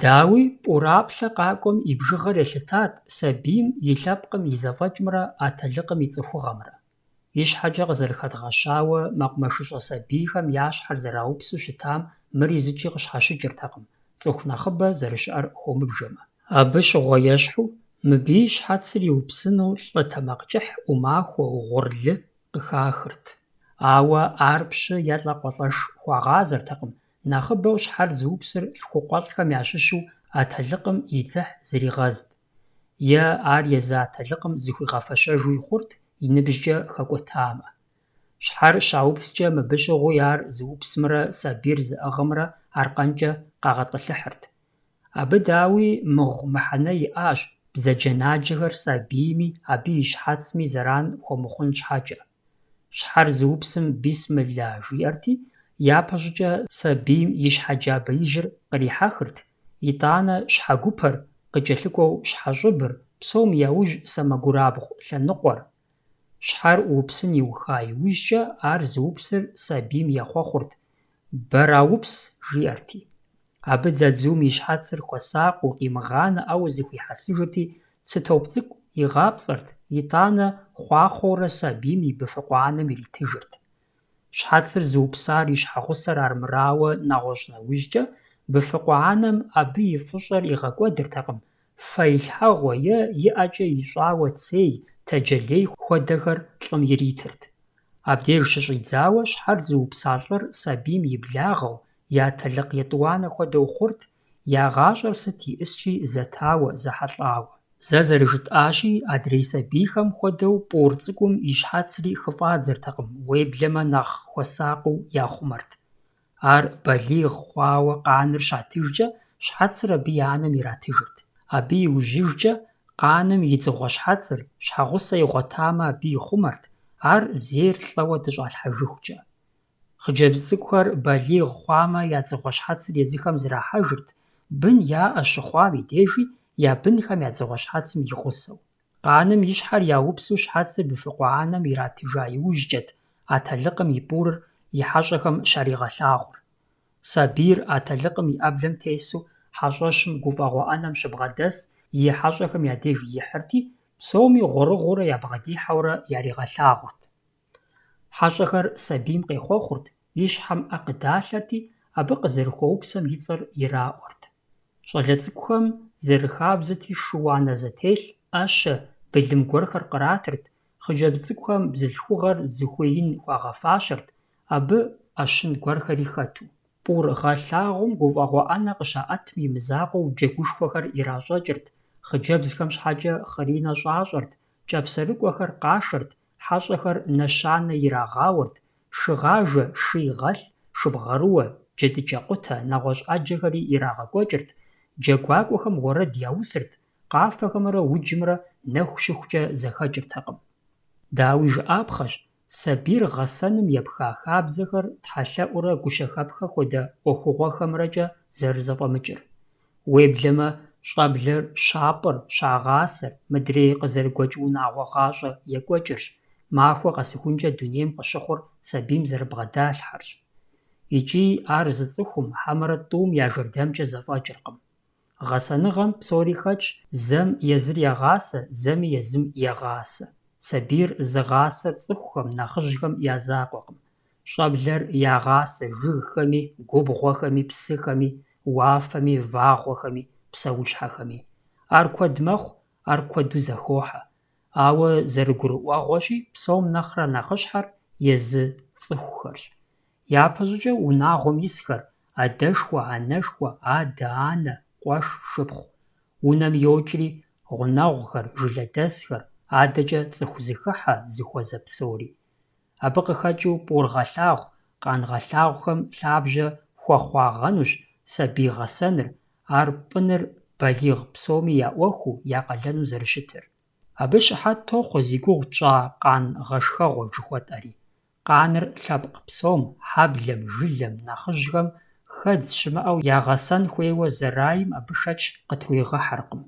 Дауи, пӏураплъэ къакӏуэм и бжыгъэр елъытат сабийм и лъэпкъым и зэфӏэкӏымрэ атэлыкъым и цӏыхугъэмрэ. И щхьэкӏэ къызэрыхэдгъэщауэ мэкъумэшыщӏэ сабийхэм я щхьэр зэраупсу щытам мыр изыкӏи къыщхьэщыкӏыртэкъым, цӏыху нэхъыбэ зэрыщыӏэр хуомыбжэмэ. Абы щыгъуэ ещхьу, мыбий щхьэцыр иупсыну лӏы тэмакъкӏыхь, ӏумахуэ, гъурлы къыхахырт. Ауэ ар пщы е лӏакъуэлӏэш хуагъазэртэкъым, нэхъыбэу щхьэр зыупсыр лъхукъуэлӏхэм ящыщу атэлыкъым и дзыхь зригъэзт. Е ар езы атэлыкъым зыхуигъэфэщэжу ихъурт, и ныбжькӏэ хэкӏуэтамэ. Щхьэр щаупскӏэ, мыбы щыгъуи ар зыупсымрэ сабийр зыӏыгъымрэ аркъэнкӏэ къагъэтӏылъыхьырт. Абы дауи мыгъу мыхьэнэ иӏащ бзаджэнаджэхэр сабийми абы и щхьэцми зэран хуэмыхъун щхьэкӏэ. Щхьэр зыупсым «бисмыллэ» жиӏэрти, япэщӏыкӏэ сабийм и щхьэ джабэижьыр кърихьэхырт, итӏанэ щхьэгупэр, къыкӏэлъыкӏуэу щхьэщӏыбыр, псом яужь сэмэгурабгъу лъэныкъуэр. Щхьэр упсын иуха иужькӏэ, ар зыупсыр сабийм ехъуэхъурт, «бэраупс» жиӏэрти. Абы дзадзум и щхьэцыр хуэсакъыу, къимыгъанэӏэуэ зыхуихьэсыжырти, цы топ цӏыкӏу игъапцӏэрт, итӏанэ хъуахъуэурэ сабийм и быфэкъуэ анэм иритыжырт. Щхьэцыр зыупсар и щхьэгъусэр армырауэ нэгъуэщӏ нэужькӏэ, быфэкъуэ анэм абы и фӏыщӏэр игъэкӏуэдыртэкъым, фэ илъхьэгъуэ е иӏэкӏэ ищӏауэ цей, тэджэлей хуэдэхэр лӏым иритырт. Абдеж щыщӏидзауэ, щхьэр зыупса лӏыр сабийм и благъэу, и атэлыкъ етӏуанэ хуэдэу хъурт, ягъащӏэр сыт иӏыскӏи зэтауэ, зэхьэлӏауэ. Зэ зэрыжытӏащи, адрей сабийхэм хуэдэу пӏур цӏыкӏум и щхьэцри хыфӏадзэртэкъым, уеблэмэ нэхъ хуэсакъыу яхъумэрт. Ар балигъ хъуауэ къаныр щатыжкӏэ, щхьэцыр абы и анэм иратыжырт. Абы иужьыжкӏэ, къаным и дзыгъуэ щхьэцыр, щхьэгъусэ игъуэтамэ, абы ихъумэрт, ар зейр лӏэуэ дыщӏалъхьэжыхукӏэ. Хъыджэбз цӏыкӏухэр балигъ хъуамэ, я дзыгъуэ щхьэцыр езыхэм зрахьэжырт, бын яӏэ щыхъуам и дежи, я бынхэм я дзыгъуэ щхьэцым игъусэу. Къаным и щхьэр яупсу щхьэцыр быфэкъуэ анэм иратыжа иужькӏэт, атэлыкъым и пӏурыр и хьэщӏэхэм щаригъэлъагъур. Сабийр атэлыкъым и ӏэблэм тесу хьэщӏэщым гуфӏэгъуэ ӏэнэм щыбгъэдэс, и хьэщӏэхэм я деж ихьырти, псоми гъурыгъыурэ ябгъэдихьэурэ яригъэлъагъурт. Хьэщӏэхэр сабийм къехъуэхъурт, и щхьэм Ӏэ къыдалъэрти, абы къызэрыхуэупсэм и цӀэр ираӀуэрт. ЩӀалэ цӀыкӀухэм зэрыхабзэти шу анэ зэтелъ, Ӏэщэ, былым гуэрхэр къратырт, хъыджэбз цӀыкӀухэм бзылъхугъэр зыхуеин хуагъэфащэрт, абы Ӏэщын гуэрхэри хэту. ПӀур гъэлъагъум гуфӀэгъуэ Ӏэнэ къыщаӀэтым и мызакъуэу джэгушхуэхэр иращӀэкӀырт, хъыджэбзхэм щхьэкӀэ хъыринэ щӀащӀэрт, кӀэпсэрыкӀуэхэр къашэрт, хьэщӀэхэр нэщанэ ирагъауэрт, шыгъажэ, шыйгъэлъ, шыбгъэрыуэ, джэдыкӀэ къутэ, нэгъуэщӀ Ӏэджэхэри ирагъэкӀуэкӀырт, джэгуакӀуэхэм уэрэд яусырт, къафэхэмрэ уджымрэ нэху-щыхукӀэ зэхэкӀыртэкъым. Дауи жыӀапхъэщ, сабийр гъэсэным епха хабзэхэр тхьэлъэӀурэ гущэхэпхэ хуэдэ ӀуэхугъуэхэмрэкӀэ зэрызэфӀэмыкӀыр. Уеблэмэ, щӀэблэр щапӀэр, щагъасэр, мыдрей къызэрыгуэкӀ унагъуэ гъащӀэ екӀуэкӀырщ, махуэ къэсыхункӀэ дунейм къыщыхъур сабийм зэрыбгъэдалъхьэрщ. ИкӀи ар зы цӀыхум, хьэмэрэ тӀум я жэрдэмкӀэ зэфӀэкӀыркъым. Гъэсэныгъэм псори хэтщ, зэм езыр егъасэ, зэми езым егъасэ. Сабийр зыгъасэр цӀыхухэм, нэхъыжьхэм я закъуэкъым. Щӏэблэр ягъасэ жыгхэми, губгъуэхэми, псыхэми, уафэми, вагъуэхэми, псэущхьэхэми. Ар куэд мэхъу, ар куэду зэхохьэ. Ауэ зэрыгурыӀуэгъуэщи, псом нэхърэ нэхъыщхьэр езы цӀыхухэрщ. Япэщӏыкӏэ унагъуэм исхэр — адэшхуэ, анэшхуэ, адэ, анэ, къуэш, шыпхъу. Унэм йокӏри гъунэгъухэр, жылэдэсхэр, адэкӏэ цӏыху зыхыхьэ, зыхуэзэ псори. Абы къыхэкӏыу пӏур гъэлъагъу, къан гъэлъагъухэм лъабжьэ хуэхъуагъэнущ сабий гъэсэныр, ар пӏыныр балигъ псоми я ӏуэхуу, я къалэну зэрыщытыр. Абы щыхьэт тохъуэ зи гугъу тщӏа къан гъэшхэгъуэ жыхуэтӏэри. Къаныр лъэпкъ псом, хьэблэм, жылэм, нэхъыжьхэм хэдз щымыӏэу ягъэсэн хуейуэ зэрайм абы шэч къытруигъыхьэркъым.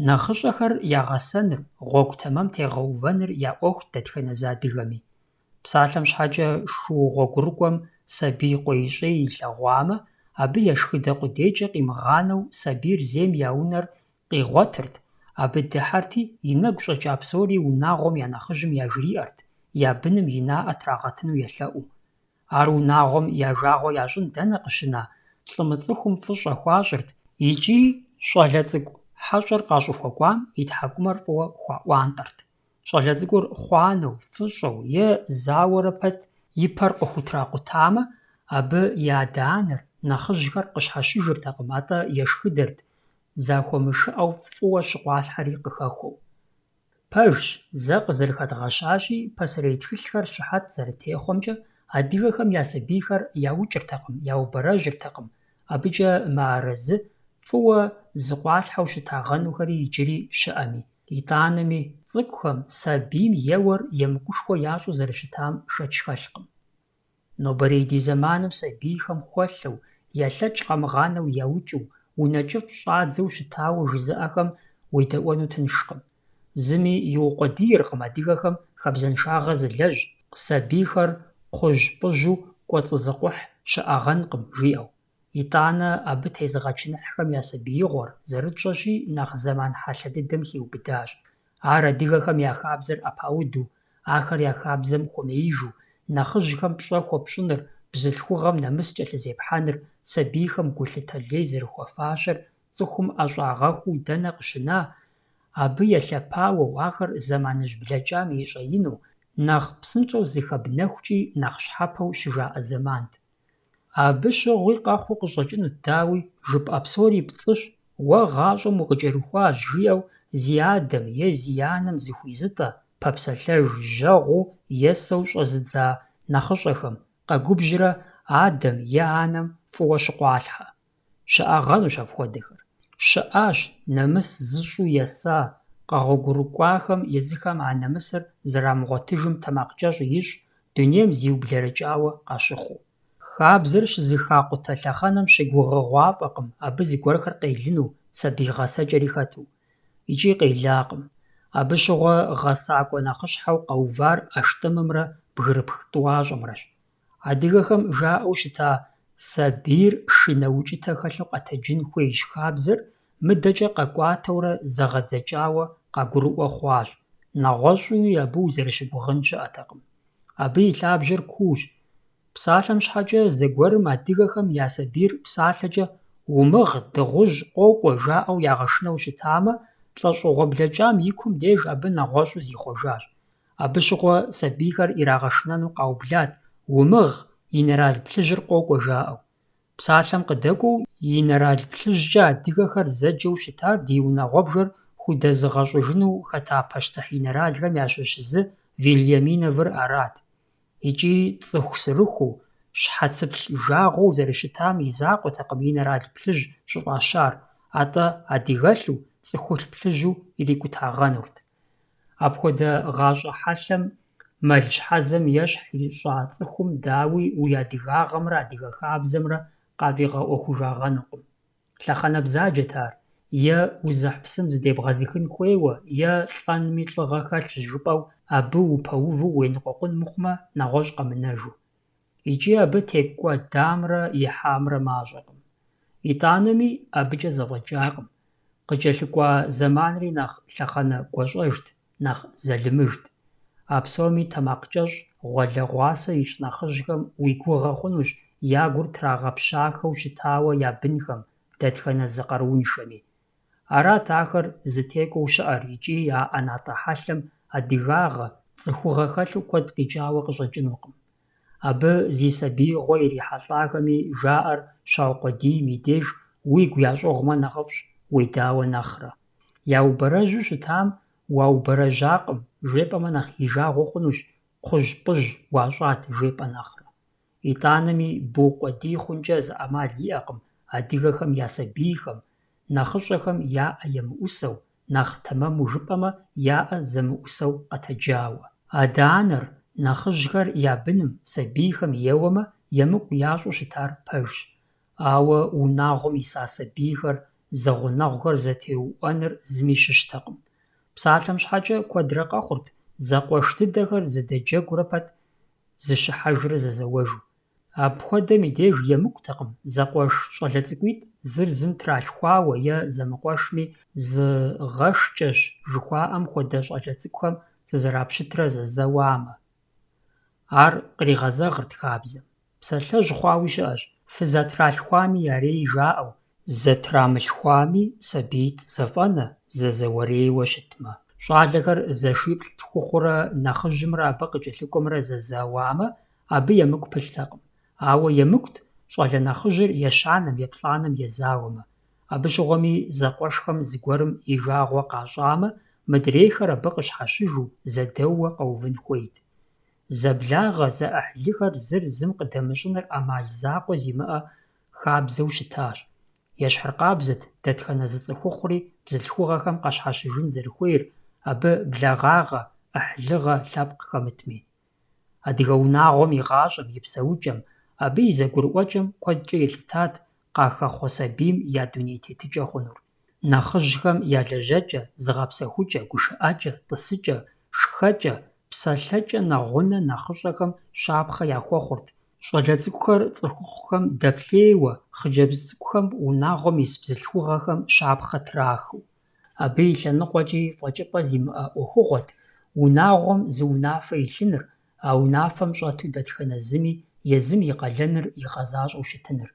Нэхъыщӏэхэр ягъэсэныр, гъуэгу тэмэм тегъэувэныр я ӏуэхут дэтхэнэ зыадыгэми. Псалъэм щхьэкӏэ шу гъуэгурыкӏуэм сабий къуей-щӏей илъэгъуамэ, абы ешхыдэ къудейкӏэ къимыгъанэу сабийр зейм я унэр къигъуэтырт, абы дыхьэрти, и нэгу щӏэкӏа псори унагъуэм я нэхъыжьым яжриӏэрт, я быным и наӏэ трагъэтыну елъэӏуу. Ар унагъуэм я жагъуэ ящӏын дэнэ къыщына, лӏымыцӏыхум фӏыщӏэ хуащӏырт, икӏи щӏалэ цӏыкӏу хьэщӏэр къащӏыхуэкӏуам и тхьэкӏумэр фӏыуэ хуаӏуантӏэрт. Щӏалэ цӏыкӏур хъуанэу, фыщӏэу е зауэрэ пэт и пэр къыхутракъутамэ, абы и адэ-анэр, нэхъыжьхэр къыщхьэщыжыртэкъым, атӏэ ешхыдэрт, захуэмышыӏэу фӏыуэ щыкъуалъхьэри къыхэхуэу. Пэжщ, зэ къызэрыхэдгъэщащи, пасэрей тхылъхэр щыхьэт зэрытехъуэмкӏэ, адыгэхэм я сабийхэр яукӏыртэкъым, яубэрэжьыртэкъым, абыкӏэ мыарэзы, фӏыуэ зыкъуалъхьэу щытагъэнухэри иджыри щыӏэми. ИтӀанэми, цӏыкӏухэм, сабийм еуэр емыкӏушхуэ ящӏу зэрыщытам шэч хэлъкъым. Нобэрей ди зэманым сабийхэм хуэлъэу, елъэкӏ къэмыгъанэу яукӏыу, унэ кӏыфӏ щӏадзэу щытауэ жызыӏэхэм уедэӏуэну тыншкъым. Зыми иукъуэдийркъым адыгэхэм хабзэншагъэ зылэжь, сабийхэр кхъужь-пӏыжьу кӏуэцӏызыкъухь щыӏэгъэнкъым жиӏэу. ИтӀанэ абы тезыгъэчыныхьхэм я сабиигъуэр, зэрытщӏэщи, нэхъ зэман хьэлъэ дыдэм хиубыдащ. Ар адыгэхэм я хабзэр ӏэпауду, ахэр я хабзэм хуэмеижу, нэхъыжьхэм пщӏэ хуэпщӏыныр, бзылъхугъэм нэмыс кӏэлъызепхьэныр, сабийхэм гулъытэ лей зэрыхуэфащэр, цӏыхум ӏэщӏагъэхуу дэнэ къыщына, абы елъэпауэу, ахэр зэманыжь блэкӏам ищӏеину, нэхъ псынщӏэу зыхэбнэхукӏи, нэхъ щхьэпэу щыжаӏэ зэмант. Абы щыгъуи къэхъуу къыщӏэкӏынут, дауи, жыпӏэ псори пцӏыщ, уэ гъащӏэм укъыкӏэрыхуащ жиӏэу зи адэм е зи анэм зыхуизытӏэ, пэпсэлъэж жьэгъуу есэу щӏэзыдза нэхъыщӏэхэм, къэгубжьрэ адэм е анэм фӏыуэ щыкъуалъхьэ. Щыӏэгъэнущ апхуэдэхэр. Щыӏащ нэмыс зыщӏу еса, къэгъуэгурыкӏуахэм езыхэм а нэмысыр зэрамыгъуэтыжым тэмакъкӏэщӏ ищӏ, дунейм зиублэрыкӏауэ къащыхъуу. Хабзэр щызыха къутэ лъэхъэнэм щегугъэгъуафӏэкъым, абы зыгуэрхэр къелыну, сабий гъэсэкӏэри хэту. ИкӀи къелакъым. Абы щыгъуэ гъэсакӏуэ нэхъыщхьэу къэувар ӏэштӏымымрэ бгырыпх тӏуащӏэмрэщ. Адыгэхэм жаӏэу щыта сабийр шынэ укӏытэ хэлъу къэтэджын хуейщ хабзэр мыдэкӏэ къэкӏуатэурэ зэгъэдзэкӏауэ къагурыӏуэ хъуащ. Нэгъуэщӏууи абы узэрыщыгугъын щыӏэтэкъым. Абы и лъабжьэр куущ. Псалъэм щхьэкӏэ зыгуэрым адыгэхэм я сабийр псалъэкӏэ «умыгъ, дыгъужь, къокӏуэ» жаӏэу ягъэшынэу щытамэ, лӏэщӏыгъуэ блэкӏам и кум деж абы нэгъуэщӏу зихъуэжащ. Абы щыгъуэ сабийхэр ирагъэшынэну къаублат «умыгъ, и нэрал плъыжьыр къокӏуэ» жаӏэу. Псалъэм къыдэкӏуэу и нэрал плъыжькӏэ адыгэхэр зэджэу щытар ди унагъуэбжэр худэзыгъэщӏыжыну хэта пащтыхь и нэралхэм ящыщ зы Вильяминовыр арат. Икӏи цӏыху сырыхуу, щхьэцыплъ жагъуэу зэрыщытам и закъуэтэкъым и нэрал плъыжь щӏыфӏащар, атӏэ адыгэлъу, цӏыхулъ плъыжьу ирикӏутагъэнурт. Апхуэдэ гъащӏэ хьэлъэм мэл щхьэзэм ещхь ищӏа цӏыхум дауи уи адыгагъэмрэ адыгэ хабзэмрэ къафӏигъэӏуэхужагъэнукъым. Лъэхъэнэ бзаджэт ар, е узыхь псым зыдебгъэзыхын хуейуэ, е лӏэнми лӏыгъэ хэлъщ жыпӏэу абы упэуву уеныкъуэкъун мыхъумэ, нэгъуэщӏ къэмынэжу. Икӏи абы текӏуэ дамрэ ихьамрэ мащӏэкъым. ИтӀанэми абыкӏэ зэфӏэкӏакъым. Къыкӏэлъыкӏуа зэманри нэхъ лъэхъэнэ гуащӏэжт, нэхъ зэлымыжт. А псоми тэмакъкӏэщӏ, гъуэлэгъуасэ ищӏ нэхъыжьхэм уи гугъэ хъунущ я гур трагъэпщахэу щытауэ я бынхэм, дэтхэнэ зы къарууншэми. Арат ахэр зытекӏуэу щыӏэр икӏи а ӏэнатӏэ хьэлъэм адыгагъэ, цӏыхугъэ хэлъу куэд къикӏауэ къыщӏэкӏынукъым. Абы зи сабиигъуэ ирихьэлӏахэми жаӏэр щаукъуэдийм и деж уигу ящӏыгъумэ нэхъыфӏщ, уедауэ нэхърэ. Яубэрэжьу щытам уаубэрэжьакъым, жепӏэмэ нэхъ и жагъуэ хъунущ, кхъужь-пӏыжь уащӏат жепӏэ нэхърэ. ИтӀанэми букъуэдий хъункӏэ зы ӏэмал иӏэкъым адыгэхэм я сабийхэм, нэхъыщӏэхэм яӏэ емыӏусэу, нэхъ тэмэму жыпӏэмэ яӏэ зэмыӏусэу къэтэджауэ. Адэ-анэр, нэхъыжьхэр я быным, сабийхэм еуэмэ, емыкӏу ящӏу щытар пэжщ. Ауэ унагъуэм иса сабийхэр, зэгъунэгъухэр зэтеуӏуэныр зыми щыщтэкъым. Псалъэм щхьэкӏэ куэдрэ къэхъурт зэкъуэш дыдэхэр зэдэджэгурэ пэт зыщыхьэжрэ зэзэуэжу. Апхуэдэм и деж емыкӏутэкъым зэкъуэш щӏалэ цӏыкӏуитӏ зыр зым тралъхуауэ е зымыкъуэшми «зы гъэшкӏэщ» жыхуаӏэм хуэдэ щӏалэ цӏыкӏухэм зызэрапщытрэ зэзэуамэ. Ар къригъэзэгърт хабзэм. Псалъэжь хъуауи щыӏэщ, фызэтралъхуами ярей жаӏэу, зэтрамылъхуами сабийт' зэфӏэнэ, зэзэуэрейуэ щытмэ. ЩӀалэхэр зэшиплӏ тхухъурэ нэхъыжьымрэ абы къыкӏэлъыкӏуэмрэ зэзэуамэ, абы емыкӏу пылътэкъым. Ауэ емыкӏут щӏалэ нэхъыжьыр ещанэм, еплӏанэм езауэмэ. Абы щыгъуэми зэкъуэшхэм зыгуэрым и жагъуэ къащӏамэ, мыдрейхэр абы къыщхьэщыжу, зэдэууэ къэувын хуейт. Зэблагъэ, зэӏыхьлыхэр зыр зым къыдэмыщӏыныр ӏэмал закъуэ зимыӏэ хабзэу щытащ. Ещхьыркъабзэт дэтхэнэ зы цӏыхухъури бзылъхугъэхэм къащхьэщыжын зэрыхуейр, абы благъагъэ, ӏыхьлыгъэ лъэпкъ хэмытми. Адыгэ унагъуэм и гъащӏэм, и псэукӏэм, абы и зэгурыӏуэкӏэм куэдкӏэ елъытат къахэхъуэ сабийм я дуней тетыкӏэ хъунур. Нэхъыжьхэм я лэжьэкӏэ, зыгъэпсэхукӏэ, гушыӏэкӏэ, тӏысыкӏэ, шхэкӏэ, псэлъэкӏэ нэгъунэ нэхъыщӏэхэм щапхъэ яхуэхъурт, щӏалэ цӏыкӏухэр цӏыхухъухэм дэплъейуэ, хъыджэбз цӏыкӏухэм унагъуэм ис бзылъхугъэхэм щапхъэ трахыу. Абы и лъэныкъуэкӏи фӏэкӏыпӏэ зимыӏэ ӏуэхугъуэт унагъуэм зы унафэ илъыныр, а унафэм щӏэту дэтхэнэ зыми езым и къалэныр игъэзащӏэу щытыныр.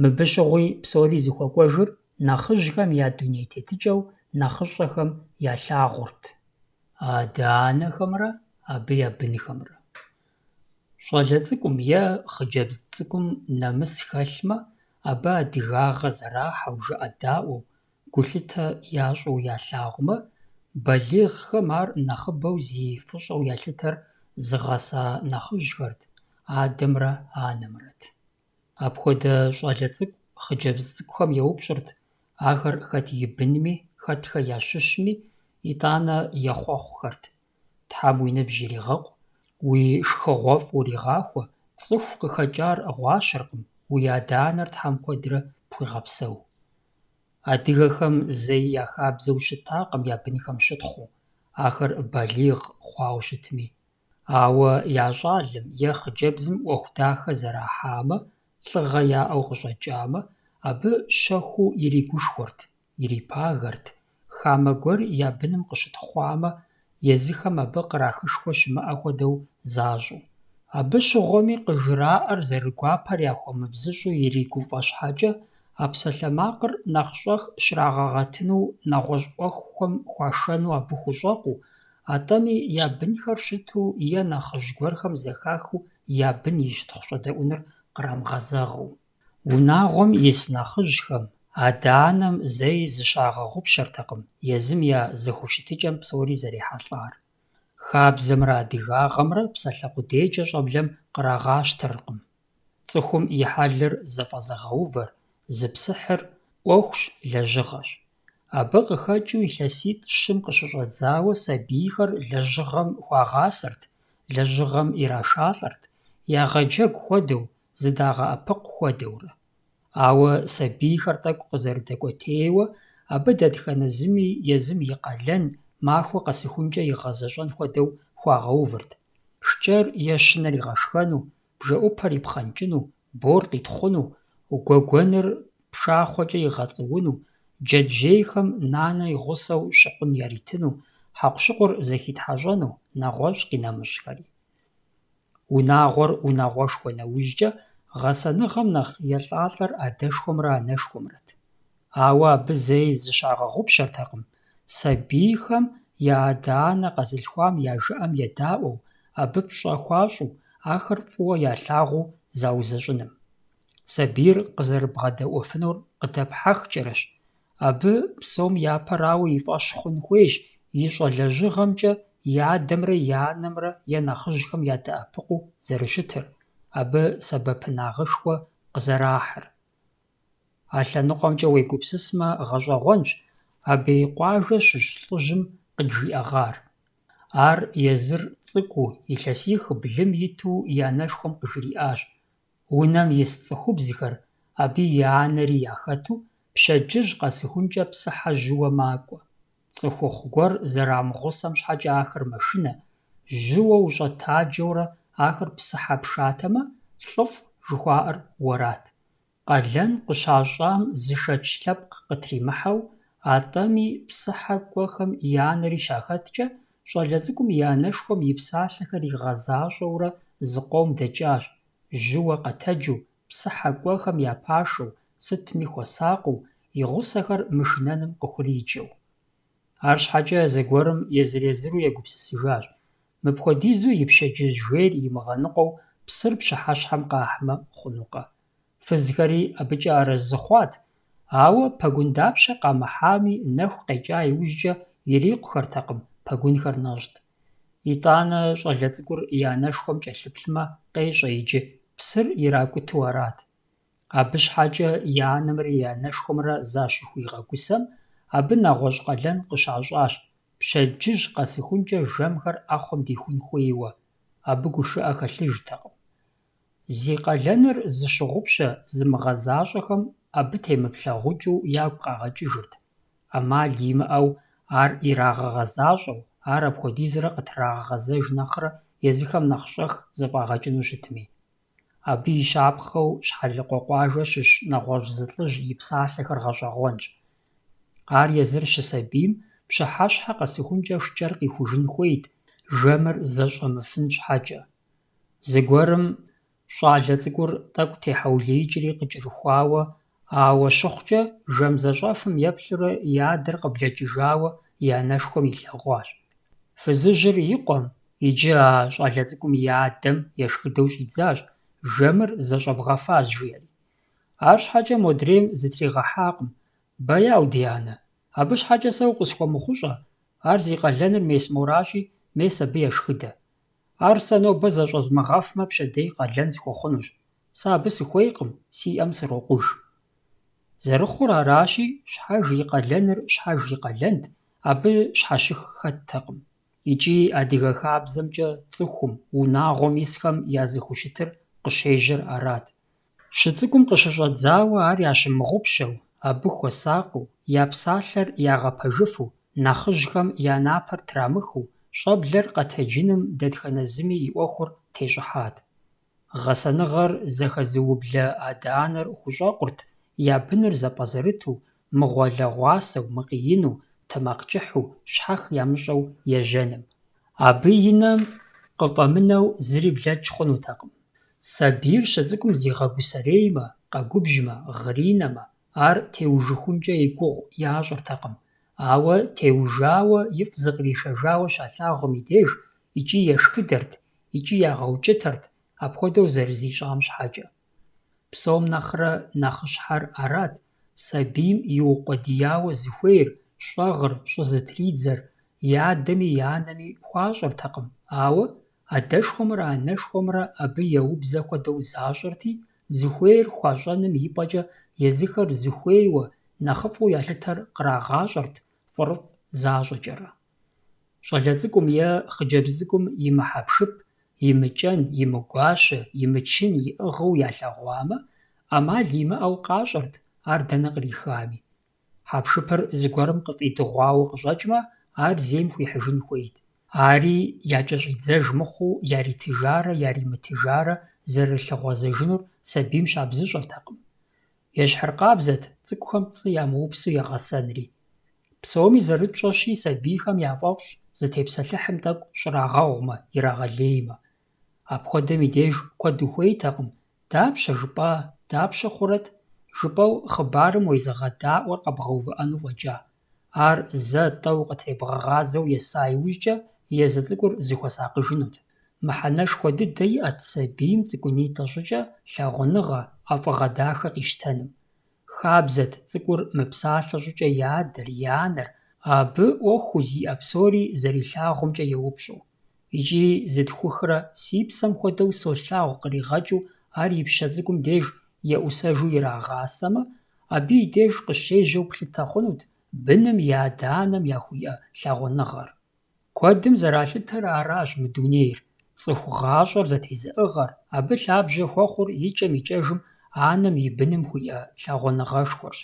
Мыбы щыгъуи псори зыхуэкӏуэжыр нэхъыжьхэм я дуней тетыкӏэу нэхъыщӏэхэм ялъагъурт. Адэ-анэхэмрэ абы я бынхэмрэ. ЩӀалэ цӏыкӏум е хъыджэбз цӏыкӏум нэмыс хэлъмэ, абы адыгагъэ зэрахьэу, жыӏэдаӏуэу, гулъытэ ящӏэу ялъагъумэ, балигъхэм ар нэхъыбэу зи фӏыщӏэу ялъытэр зыгъэса нэхъыжьхэрт, адэмрэ анэмрэт. Апхуэдэ щӏалэ цӏыкӏу хъыджэбз цӏыкӏухэм еупщӏырт ахэр хэт и бынми, хэтхэ ящыщми, итӏанэ ехъуэхъухэрт. Тхьэм уи ныбжь иригъэкъу, уи шхыгъуэфӏ уригъахуэ, цӏыху къыхэкӏар гъуащэркъым, уи адэ-анэр Тхьэм куэдрэ пхуигъэпсэу. Адыгэхэм зэи я хабзэу щытакъым я бынхэм щытхъуу, ахэр балигъ хъуауэ щытми. Ауэ я щӏалэм е хъыджэбзым ӏуэху дахэ зэрахьамэ, лӏыгъэ яӏэу къыщӏэкӏамэ, абы щэхуу иригушхуэрт, ирипагэрт, хамэ гуэр я быным къыщытхъуамэ, езыхэм абы кърахышхуэ щымыӏэ хуэдэу защӏу. Абы щыгъуэми къыжраӏэр зэрыгуапэр яхуэмыбзыщӏу иригу фӏэщхьэкӏэ, а псалъэмакъыр нэхъ щӏэх щрагъэгъэтыну нэгъуэщӏ ӏуэхухэм хуашэну абы хущӏэкъуу, атӏэми я бынхэр щыту е нэхъыжь гуэрхэм зэхахыу я бын и щытхъу щӏэдэӏуныр кърамыгъэзэгъыу. Унагъуэм ис нэхъыжьхэм, адэ-анэм зэи зыщагъэгъупщэртэкъым езым я зэхущытыкӏэм псори зэрехьэлӏар. Хабзэмрэ адыгагъэмрэ псалъэ къудейкӏэ щӏэблэм кърагъащтэркъым. Цӏыхум и хьэлыр зэфӏэзэгъэувэр, зыпсыхьыр ӏуэхущ, лэжьыгъэщ. Абы къыхэкӏыу илъэситӏ щым къыщыщӏэдзауэ сабийхэр лэжьыгъэм хуагъасэрт, лэжьыгъэм ирашалӏэрт, ягъэджэгу хуэдэу, зыдагъэӏэпыкъу хуэдэурэ. Ауэ сабийхэр тӏэкӏу къызэрыдэкӏуэтейуэ, абы дэтхэнэ зыми езым и къалэн, махуэ къэсыхункӏэ игъэзэщӏэн хуэдэу хуагъэувырт. Шкӏэр е щынэр игъэшхэну, бжэӏупэр ипхъэнкӏыну, бор къитхъуну, гуэгуэныр пшахъуэкӏэ игъэцӏууну, джэджьейхэм нанэ и гъусэу щыкъун яритыну, хьэкъущыкъур зэхитхьэщӏэну, нэгъуэщӏ къинэмыщӏхэри. Унагъуэр унагъуэшхуэ нэужькӏэ, гъэсэныгъэм нэхъ елӏалӏэр адэшхуэмрэ анэшхуэмрэт. Ауэ абы зэи зыщагъэгъупщэртэкъым. Сабийхэм я адэ-анэ къэзылъхуам я жыӏэм едаӏуэу, абы пщӏэ хуащӏу, ахэр фӏыуэ ялъагъуу заузэщӏыным. Сабийр къызэрыбгъэдэӏуэфынур къыдэпхьэхкӏэрэщ. Абы псом япэрауэ и фӏэщ хъун хуейщ и щӏалэжьыгъэмкӏэ и адэмрэ и анэмрэ е нэхъыжьхэм ядэӏэпыкъуу зэрыщытыр, абы сэбэпынагъышхуэ къызэрахьыр. А лъэныкъуэмкӏэ уегупсысмэ, гъэщӏэгъуэнщ абей къуажэ щыщ лӏыжьым къыджиӏэгъар. Ар езыр цӏыкӏуу, илъэсих блым иту и анэшхуэм къыжриӏащ. Унэм ис цӏыхубзхэр, абы и анэри яхэту, пщэдджыжь къэсыхункӏэ псыхьэ жьыуэ макӏуэ. Цӏыхухъу гуэр зэрамыгъусэм щхьэкӏэ ахэр мэшынэ. Жьыуэ ущӏэтаджэурэ ахэр псыхьэ пшатэмэ, лӏыфӏ жыхуаӏэр уэрат. Къалэн къыщащӏам зы шэч лъэпкъ къытримыхьэу, атӏэми псыхьэ кӏуэхэм и анэри щахэткӏэ, щӏалэ цӏыкӏум и анэшхуэм и псалъэхэр игъэзащӏэурэ зы къом дэкӏащ, жьыуэ къэтэджу, псыхьэ кӏуэхэм япашэу, сытми хуэсакъыу, и гъусэхэр мышынэным къыхуриджэу. Арщхьэкӏэ зэгуэрым езыр-езыру егупсысыжащ. Мыпхуэдизу и пщэдджыжь жейр имыгъэныкъуэу псыр пщыхьэщхьэм къахьмэ хъунукъэ? Фызхэри абыкӏэ арэзы хъуат, ауэ пэгун дапщэ къамыхьами нэху къекӏа иужькӏэ ирикъухэртэкъым, пэгунхэр нэщӏт. ИтӀанэ щӏалэ цӏыкӏур и анэшхуэм кӏэлъыплъмэ, къещӏэ иджы, псыр иракӏуту арат. Абы щхьэкӏэ и анэмрэ и анэшхуэмрэ защыхуигъэгусэм, абы нэгъуэщӏ къалэн къыщащӏащ, пщэдджыжь къэсыхункӏэ жэмхэр ӏэхъуэм дихун хуейуэ. Абы гушыӏэ хэлъыжтэкъым. Зи къалэныр зыщыгъупщэ зымыгъэзащӏэхэм абы темыплъагъукӏыу ягу къагъэкӏыжырт. Ӏэмал имыӏэу, ар ирагъэгъэзащӏэу, ар апхуэдизрэ къытрагъэгъэзэж нэхърэ езыхэм нэхъ щӏэх зыфӏагъэкӏыну щытми. Абы и щапхъэу Щхьэлыкъуэ къуажэ щыщ нэгъуэщӏ зылӏыжь и псалъэхэр гъэщӏэгъуэнщ. Ар езыр щысабийм пщыхьэщхьэ къэсыхункӏэ шкӏэр къихужын хуейт, жэмыр зэщӏэмыфын щхьэкӏэ. Зыгуэрым щӏалэ цӏыкӏур тӏэкӏу техьэулеикӏри къыкӏэрыхуауэ, ауэ щыхъукӏэ жэм зэщӏэфым еплъурэ и адэр къыблэкӏыжауэ и анэшхуэм илъэгъуащ. Фызыжьыр и къуэм, иджы а щӏалэ цӏыкӏум и адэм ешхыдэу щӏидзащ, жэмыр зэщӏэбгъэфащ жиӏэри. Арщхьэкӏэ модрейм зытригъэхьакъым. Бэяу, ди анэ, абы щхьэкӏэ сэ укъысхуэмыхъущӏэ, ар зи къалэныр мес моращи, мес абы ешхыдэ. Ар сэ нобэ зэщӏэзмыгъэфмэ, пщэдей къалэн схуэхъунущ. Сэ абы сыхуейкъым, си ӏэм срокъуж. Зэрыхъур аращи, щхьэж и къалэныр щхьэж и къалэнт, абы щхьэщых хэттэкъым. Икӏи адыгэ хабзэмкӏэ цӏыхум, унагъуэм исхэм я зэхущытыр къыщежьэр арат. Щыцӏыкӏум къыщыщӏэдзауэ ар ящымыгъупщэу, абы хуэсакъыу, я псалъэр ягъэпэжыфу, нэхъыжьхэм я напэр трамыхыу, щӏэблэр къэтэджыным дэтхэнэ зыми и ӏуэхур тещӏыхьат. Гъэсэныгъэр зэхэзыублэ адэ-анэр хущӏэкъурт, я быныр зэпӏэзэрыту, мыгъуэлэгъуасэу, мыкъиину, тэмакъ кӏыхьу, щхьэх ямыщӏэу ежьэным. Абы и нэм къыфӀэмынэу зыри блэкӀ хъунутэкъым. Сабийр щыцӀыкӀум зигъэгусэреймэ, къэгубжьмэ, гъринэмэ, ар теужыхункӀэ и гугъу ящӀыртэкъым, ауэ теужауэ ифӀ зыкъришэжауэ щалъагъум и деж икӀи ешхыдэрт, икӀи ягъэукӀытэрт, апхуэдэу зэрызищӀам щхьэкӀэ. Псом нэхърэ нэхъыщхьэр арат сабийм иукъуэдияуэ зыхуейр, щӀэгъыр, щӀызытридзэр, и адэми и анэми хуащӀыртэкъым, ауэ адэшхуэмрэ анэшхуэмрэ абы еубзэ хуэдэу защӀырти, зыхуейр хуащӀэным и пӀэкӀэ езыхэр зыхуейуэ, нэхъыфӀу ялъытэр кърагъащӀэрт фӀырыфӀ защӀэкӀэрэ. ЩӀалэ цӀыкӀум е хъыджэбз цӀыкӀум и мыхьэпшып, и мыкӀэн, и мыгуащэ, и мычын иӀыгъыу ялъэгъуамэ, Ӏэмал имыӀэу къащӀэрт ар дэнэ кърихами. Хьэпшыпыр зыгуэрым къыфӀидыгъуауэ къыщӀэкӀмэ, ар зейм хуихьыжын хуейт. Ари якӀэщӀидзэж мыхъуу яритыжарэ яримытыжарэ зэрылъыгъуэзэжынур сабийм щабзыщӀэртэкъым. Ещхьыркъабзэт цӀыкӀухэм пцӀы ямыупсу егъэсэнри. Псоми зэрытщӀэщи сабийхэм яфӀэфӀщ зытепсэлъыхьым тӀэкӀу щӀрагъэгъумэ, ирагъэлеймэ. Апхуэдэм и деж куэд ухуейтэкъым: дапщэ жыпӀа, дапщэ хъурэт? ЖыпӀэу хъыбарым уезыгъэдаӀуэр къэбгъэувыӀэну фӀэкӀа. Ар зэ-тӀэу къытебгъэгъазэу еса иужькӀэ, езы цӀыкӀур зыхуэсакъыжынут. Мыхьэнэшхуэ дыдэ иӀэт сабийм цӀыкӀунитӀэ щӀыкӀэ лъагъуныгъэ, ӀэфӀыгъэ дахэ къищтэным. Хабзэт цӀыкӀур мыпсалъэ щӀыкӀэ и адэр, и анэр, абы Ӏуэхуу зиӀэ псори зэрилъагъумкӀэ еупщӀу. ИкӀи зытхухрэ си псэм хуэдэу солъагъу къригъэкӀыу ар и пщэ цӀыкӀум деж еӀусэжу ирагъасэмэ, абы и деж къыщежьэу плъытэ хъунут быным и адэ-анэм яхуиӀэ лъагъуныгъэр. Куэдым зэралъытэр аращ мы дунейр: цӀыху гъащӀэр зэтезыӀыгъэр, абы лъабжьэ хуэхъур икӀэм икӀэжым анэм и быным хуиӀэ лъагъуныгъэшхуэрщ.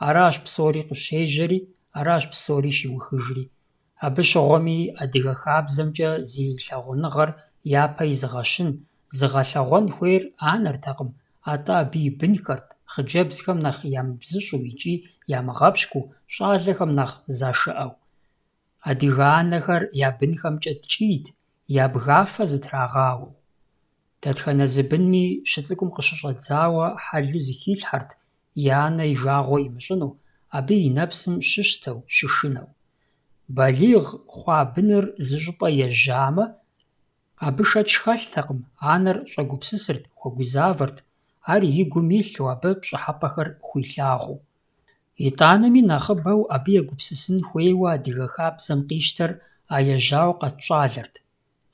Аращ псори къыщежьэри, аращ псори щиухыжри. Абы щыгъуэми адыгэ хабзэмкӀэ зи лъагъуныгъэр япэ изыгъэщын, зыгъэлъэгъуэн хуейр анэртэкъым, атӀэ абы и бынхэрт, хъыджэбзхэм нэхъ ямыбзыщӀу икӀи ямыгъэпщкӀу, щӀалэхэм нэхъ зашыӀэу. Адыгэ анэхэр я бынхэмкӀэ ткӀийт, я бгафэ зытрагъауэу. Дэтхэнэ зы бынми щыцӀыкӀум къыщыщӀэдзауэ хьэлу зыхилъхьэрт, и анэ и жагъуэ имыщӀыну, абы и нэпсым щыщтэу, щышынэу. Балигъ хъуа быныр зы щӀыпӀэ ежьамэ, абы шэч хэлътэкъым, анэр щӀэгупсысырт, хуэгузавэрт, ар и гум илъу, абы пщӀыхьэпӀэхэр хуилъагъуу. ИтӀанэми нэхъыбэу абы егупсысын хуейуэ адыгэ хабзэм къищтэр а ежьауэ къэтщӀалэрт.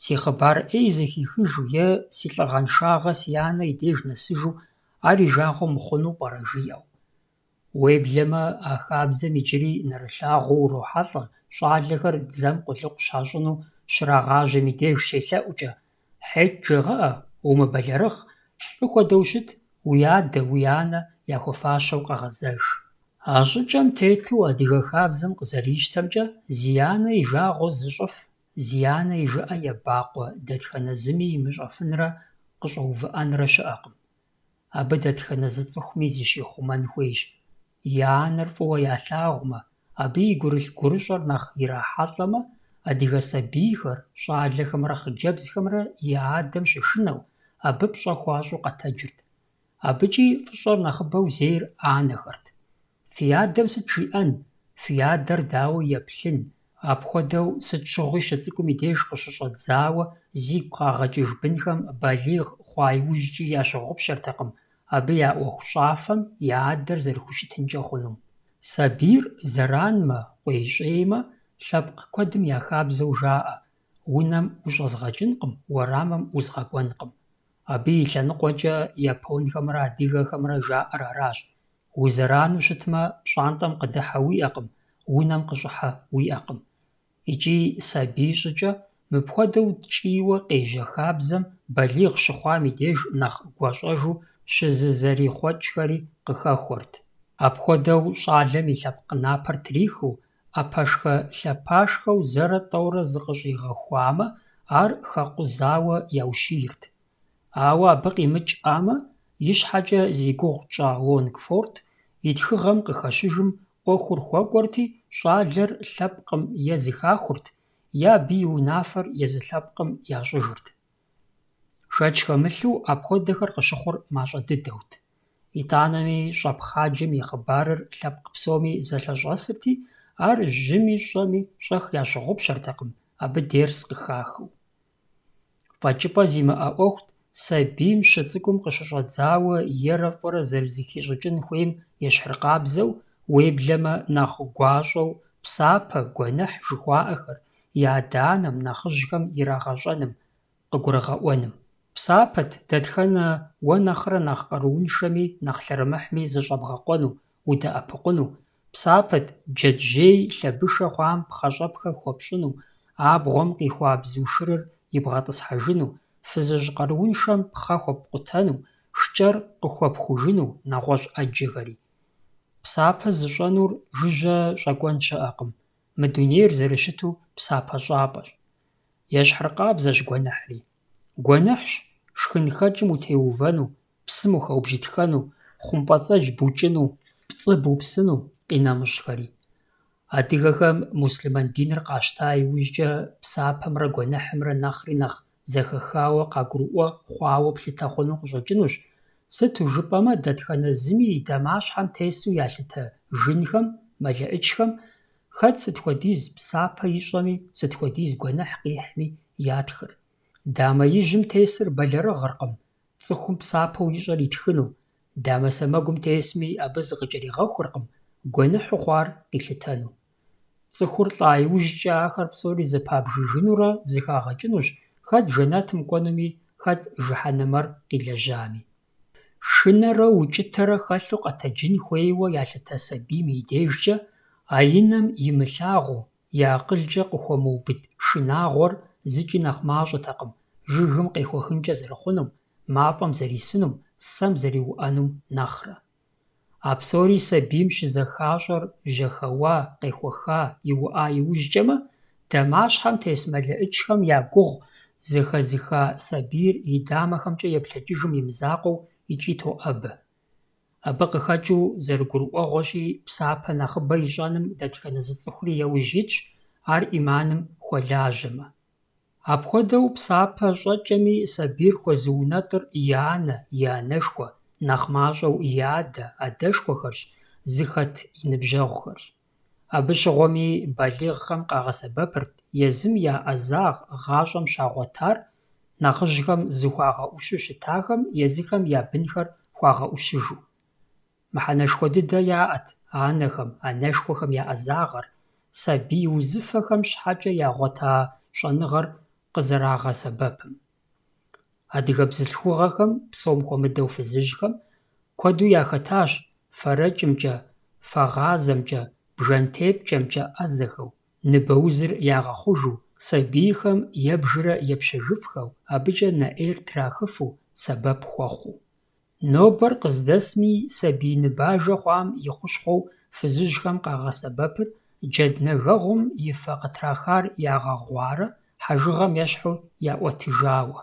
Си хъыбар Ӏей зэхихыжу е си лӀыгъэншагъэ си анэ и деж нэсыжу ар и жагъуэ мыхъуну пӀэрэ жиӀэу. Уеблэмэ, а хабзэм иджыри нэрылъагъуу урохьэлӀэ, щӀалэхэр дзэм къулыкъу щащӀыну щрагъажьэм и деж щелъэӀукӀэ: «ХьекӀ жегъыӀэ, умыбэлэрыгъ, лӀы хуэдэу щыт, уи адэ, уи анэ яхуэфащэу къэгъэзэж». А щӀыкӀэм тету адыгэ хабзэм къызэрищтэмкӀэ, зи анэ и жагъуэ зыщӀыф, зи анэ и жыӀэ ебакъуэ дэтхэнэ зыми имыщӀэфынрэ къыщӀэувыӀэнрэ щыӀэкъым. Абы дэтхэнэ зы цӀыхуми зыщихъумэн хуейщ. И анэр фӀыуэ ялъагъумэ, абы и гурылъ гурыщӀэр нэхъ ирахьэлӀэмэ, адыгэ сабийхэр, щӀалэхэмрэ хъыджэбзхэмрэ и адэм щышынэу, абы пщӀэ хуащӀу къэтэджырт. АбыкӀи фӀыщӀэр нэхъыбэу зейр анэхэрт. Фи адэм сыт жиӀэн? Фи адэр дауэ еплъын? Апхуэдэу сыт щыгъуи щыцӀыкӀум и деж къыщыщӀэдзауэ зигу къагъэкӀыж бынхэм балигъ хъуа иужькӀи ящыгъупщэртэкъым, абы я Ӏуэху щӀафэм и адэр зэрыхущытынкӀэ хъунум. Сабийр зэранмэ, къуейщӀеймэ, лъэпкъ куэдым я хабзэу жаӀэ: унэм ущӀэзгъэкӀынкъым, уэрамым узгъэкӀуэнкъым. Абы и лъэныкъуэкӀэ японхэмрэ адыгэхэмрэ жаӀэр аращ: узэрану щытмэ, пщӀантӀэм къыдыхьэ уиӀэкъым, унэм къыщӀыхьэ уиӀэкъым. ИкӀи сабий щӀыкӀэ мыпхуэдэу ткӀийуэ къежьэ хабзэм балигъ щыхъуам и деж нэхъ гуащӀэжу щызызэрихъуэкӀхэри къыхэхуэрт. Апхуэдэу щӀалэм и лъэпкъ напэр трихыу, Ӏэпэшхэ-лъапашхэу зэрэ тӀэурэ зыкъыщӀигъэхуамэ, ар хэкъузауэ яущийрт. Ауэ абы къимыкӀамэ, и щхьэкӀэ зи гугъу тщӀа Лонгфорд и тхыгъэм къыхэщыжым Ӏуэхур хуэкӀуэрти, щӀалэр лъэпкъым е зыхахурт, е абы и унафэр езы лъэпкъым ящӀыжырт. Шэч хэмылъу апхуэдэхэр къыщыхъур мащӀэ дыдэут. ИтӀанэми щӀэпхъаджэм и хъыбарыр лъэпкъ псоми зэлъэщӀэсырти, ар жьыми щӀэми щӀэх ящыгъупщэртэкъым, абы дерс къыхахыу. ФӀэкӀыпӀэ зимыӀэ Ӏуэхут сабийм щы цӀыкӀум къыщыщӀэдзауэ ерэ фӀырэ зэрызыхищӀыкӀын хуейм ещхьыркъабзэу, уеблэмэ нэхъ гуащӀэу псапэ, гуэныхь жыхуаӀэхэр, и адэ-анэм, нэхъыжьхэм ирагъэщӀэным, къыгурыгъэӀуэным. Псапэт дэтхэнэ уэ нэхърэ нэхъ къарууншэми, нэхъ лъэрымыхьми зыщӀэбгъэкъуэну, удэӀэпыкъуну. Псапэт джэджьей лъэбышэ хъуам пхъэщӀэпхэ хуопщӀыну, абгъуэм къихуа бзу шырыр ибгъэтӀысхьэжыну, фызыжь къарууншэм пхъэ хуэпкъутэну, шкӀэр къыхуэпхужыну нэгъуэщӀ Ӏэджэхэри. Псапэ зыщӀэнур жыжьэ щӀэкӀуэн щыӀэкъым. Мы дунейр зэрыщыту псапэ щӀапӀэщ. Ещхьыркъабзэщ гуэныхьри. Гуэныхьщ шхынхэкӀым утеувэну, псым ухэубжытхэну, хъумпӀэцӀэдж букӀыну, пцӀы бупсыну къинэмыщӀхэри. Адыгэхэм муслъман диныр къащта иужькӀэ псапэмрэ гуэныхьымрэ нэхъри нэхъ зэхэхауэ къагурыӀуэ хъуауэ плъытэ хъуну къыщӀэкӀынущ. Сыту жыпӀэмэ, дэтхэнэ зыми и дамащхьэм тесу ялъытэ жынхэм, мэлыӀыкӀхэм хэт сыт хуэдиз псапэ ищӀэми, сыт хуэдиз гуэныхь къихьми ятхыр. Дамэ ижьым тесыр бэлэрыгъыркъым, цӀыхум псапэу ищӀэр итхыну. Дамэ сэмэгум тесми, абы зыкъыкӀэригъэхуркъым, гуэныхьу хъуар къилъытэну. Цӏыхур лӀа иужькӀэ ахэр псори зэпабжыжынурэ зыхагъэкӀынущ, хэт жэнэтым кӀуэнуми, хэт жыхьэнэмэр къилэжьами. Шынэрэ укӀытэрэ хэлъу къэтэджын хуейуэ ялъытэ сабийм и дежкӀэ, а инэм имылъагъуу, и акъылкӀэ къыхуэмыубыд шынагъуэр зыкӀи нэхъ мащӀэтэкъым, жыгым къехуэхынкӀэ зэрыхъунум, мафӀэм зэрисынум, сэм зэриуӀэнум нэхърэ. А псори сабийм щызэхащӀэр жьэхэуа, къехуэха, иуӀа иужькӀэмэ, дамащхьэм тес мэлыӀыкӀхэм я гугъу зыхэзыха сабийр и дамэхэмкӀэ еплъэкӀыжым и мызакъуэу икӀи тоӀэбэ. Абы къыхэкӀыу зэрыгурыӀуэгъуэщи, псапэ нэхъыбэ ищӀэным дэтхэнэ зы цӀыхури яужь итщ, ар Ӏиманым хуэлажьэмэ. Апхуэдэу псапэ щӀэкӀэми, сабийр хуэзыунэтӀыр и анэ, и анэшхуэ, нэхъ мащӀэу и адэ, адэшхуэхэрщ, зыхэт и ныбжьэгъухэрщ. Абы щыгъуэми балигъхэм къагъэсэбэпырт езым я Ӏэзагъ гъащӀэм щагъуэтар, нэхъыжьхэм зыхуагъэӀущу щытахэм езыхэм я бынхэр хуагъэӀущыжу. Мыхьэнэшхуэ дыдэ яӀэт анэхэм, анэшхуэхэм я Ӏэзагъэр, сабий узыфэхэм щхьэкӀэ ягъуэта щӀэныгъэр къызэрагъэсэбэпым. Адыгэ бзылъхугъэхэм, псом хуэмыдэу фызыжьхэм, куэду яхэтащ фэрэкӀымкӀэ, фэгъазэмкӀэ, бжэнтепкӀэмкӀэ Ӏэзэхэу, ныбэузыр ягъэхъужу, сабийхэм ебжрэ епщэжыфхэу, абыкӀэ нэӀейр трахыфу, сэбэп хуэхъуу. Нобэр къыздэсми, сабий ныбажэ хъуам и хущхъуэу фызыжьхэм къагъэсэбэпыр джэд нэгэгъум и фэ къытрахар ягъэгъуарэ, хьэжыгъэм ещхьу яӀуэтыжауэ.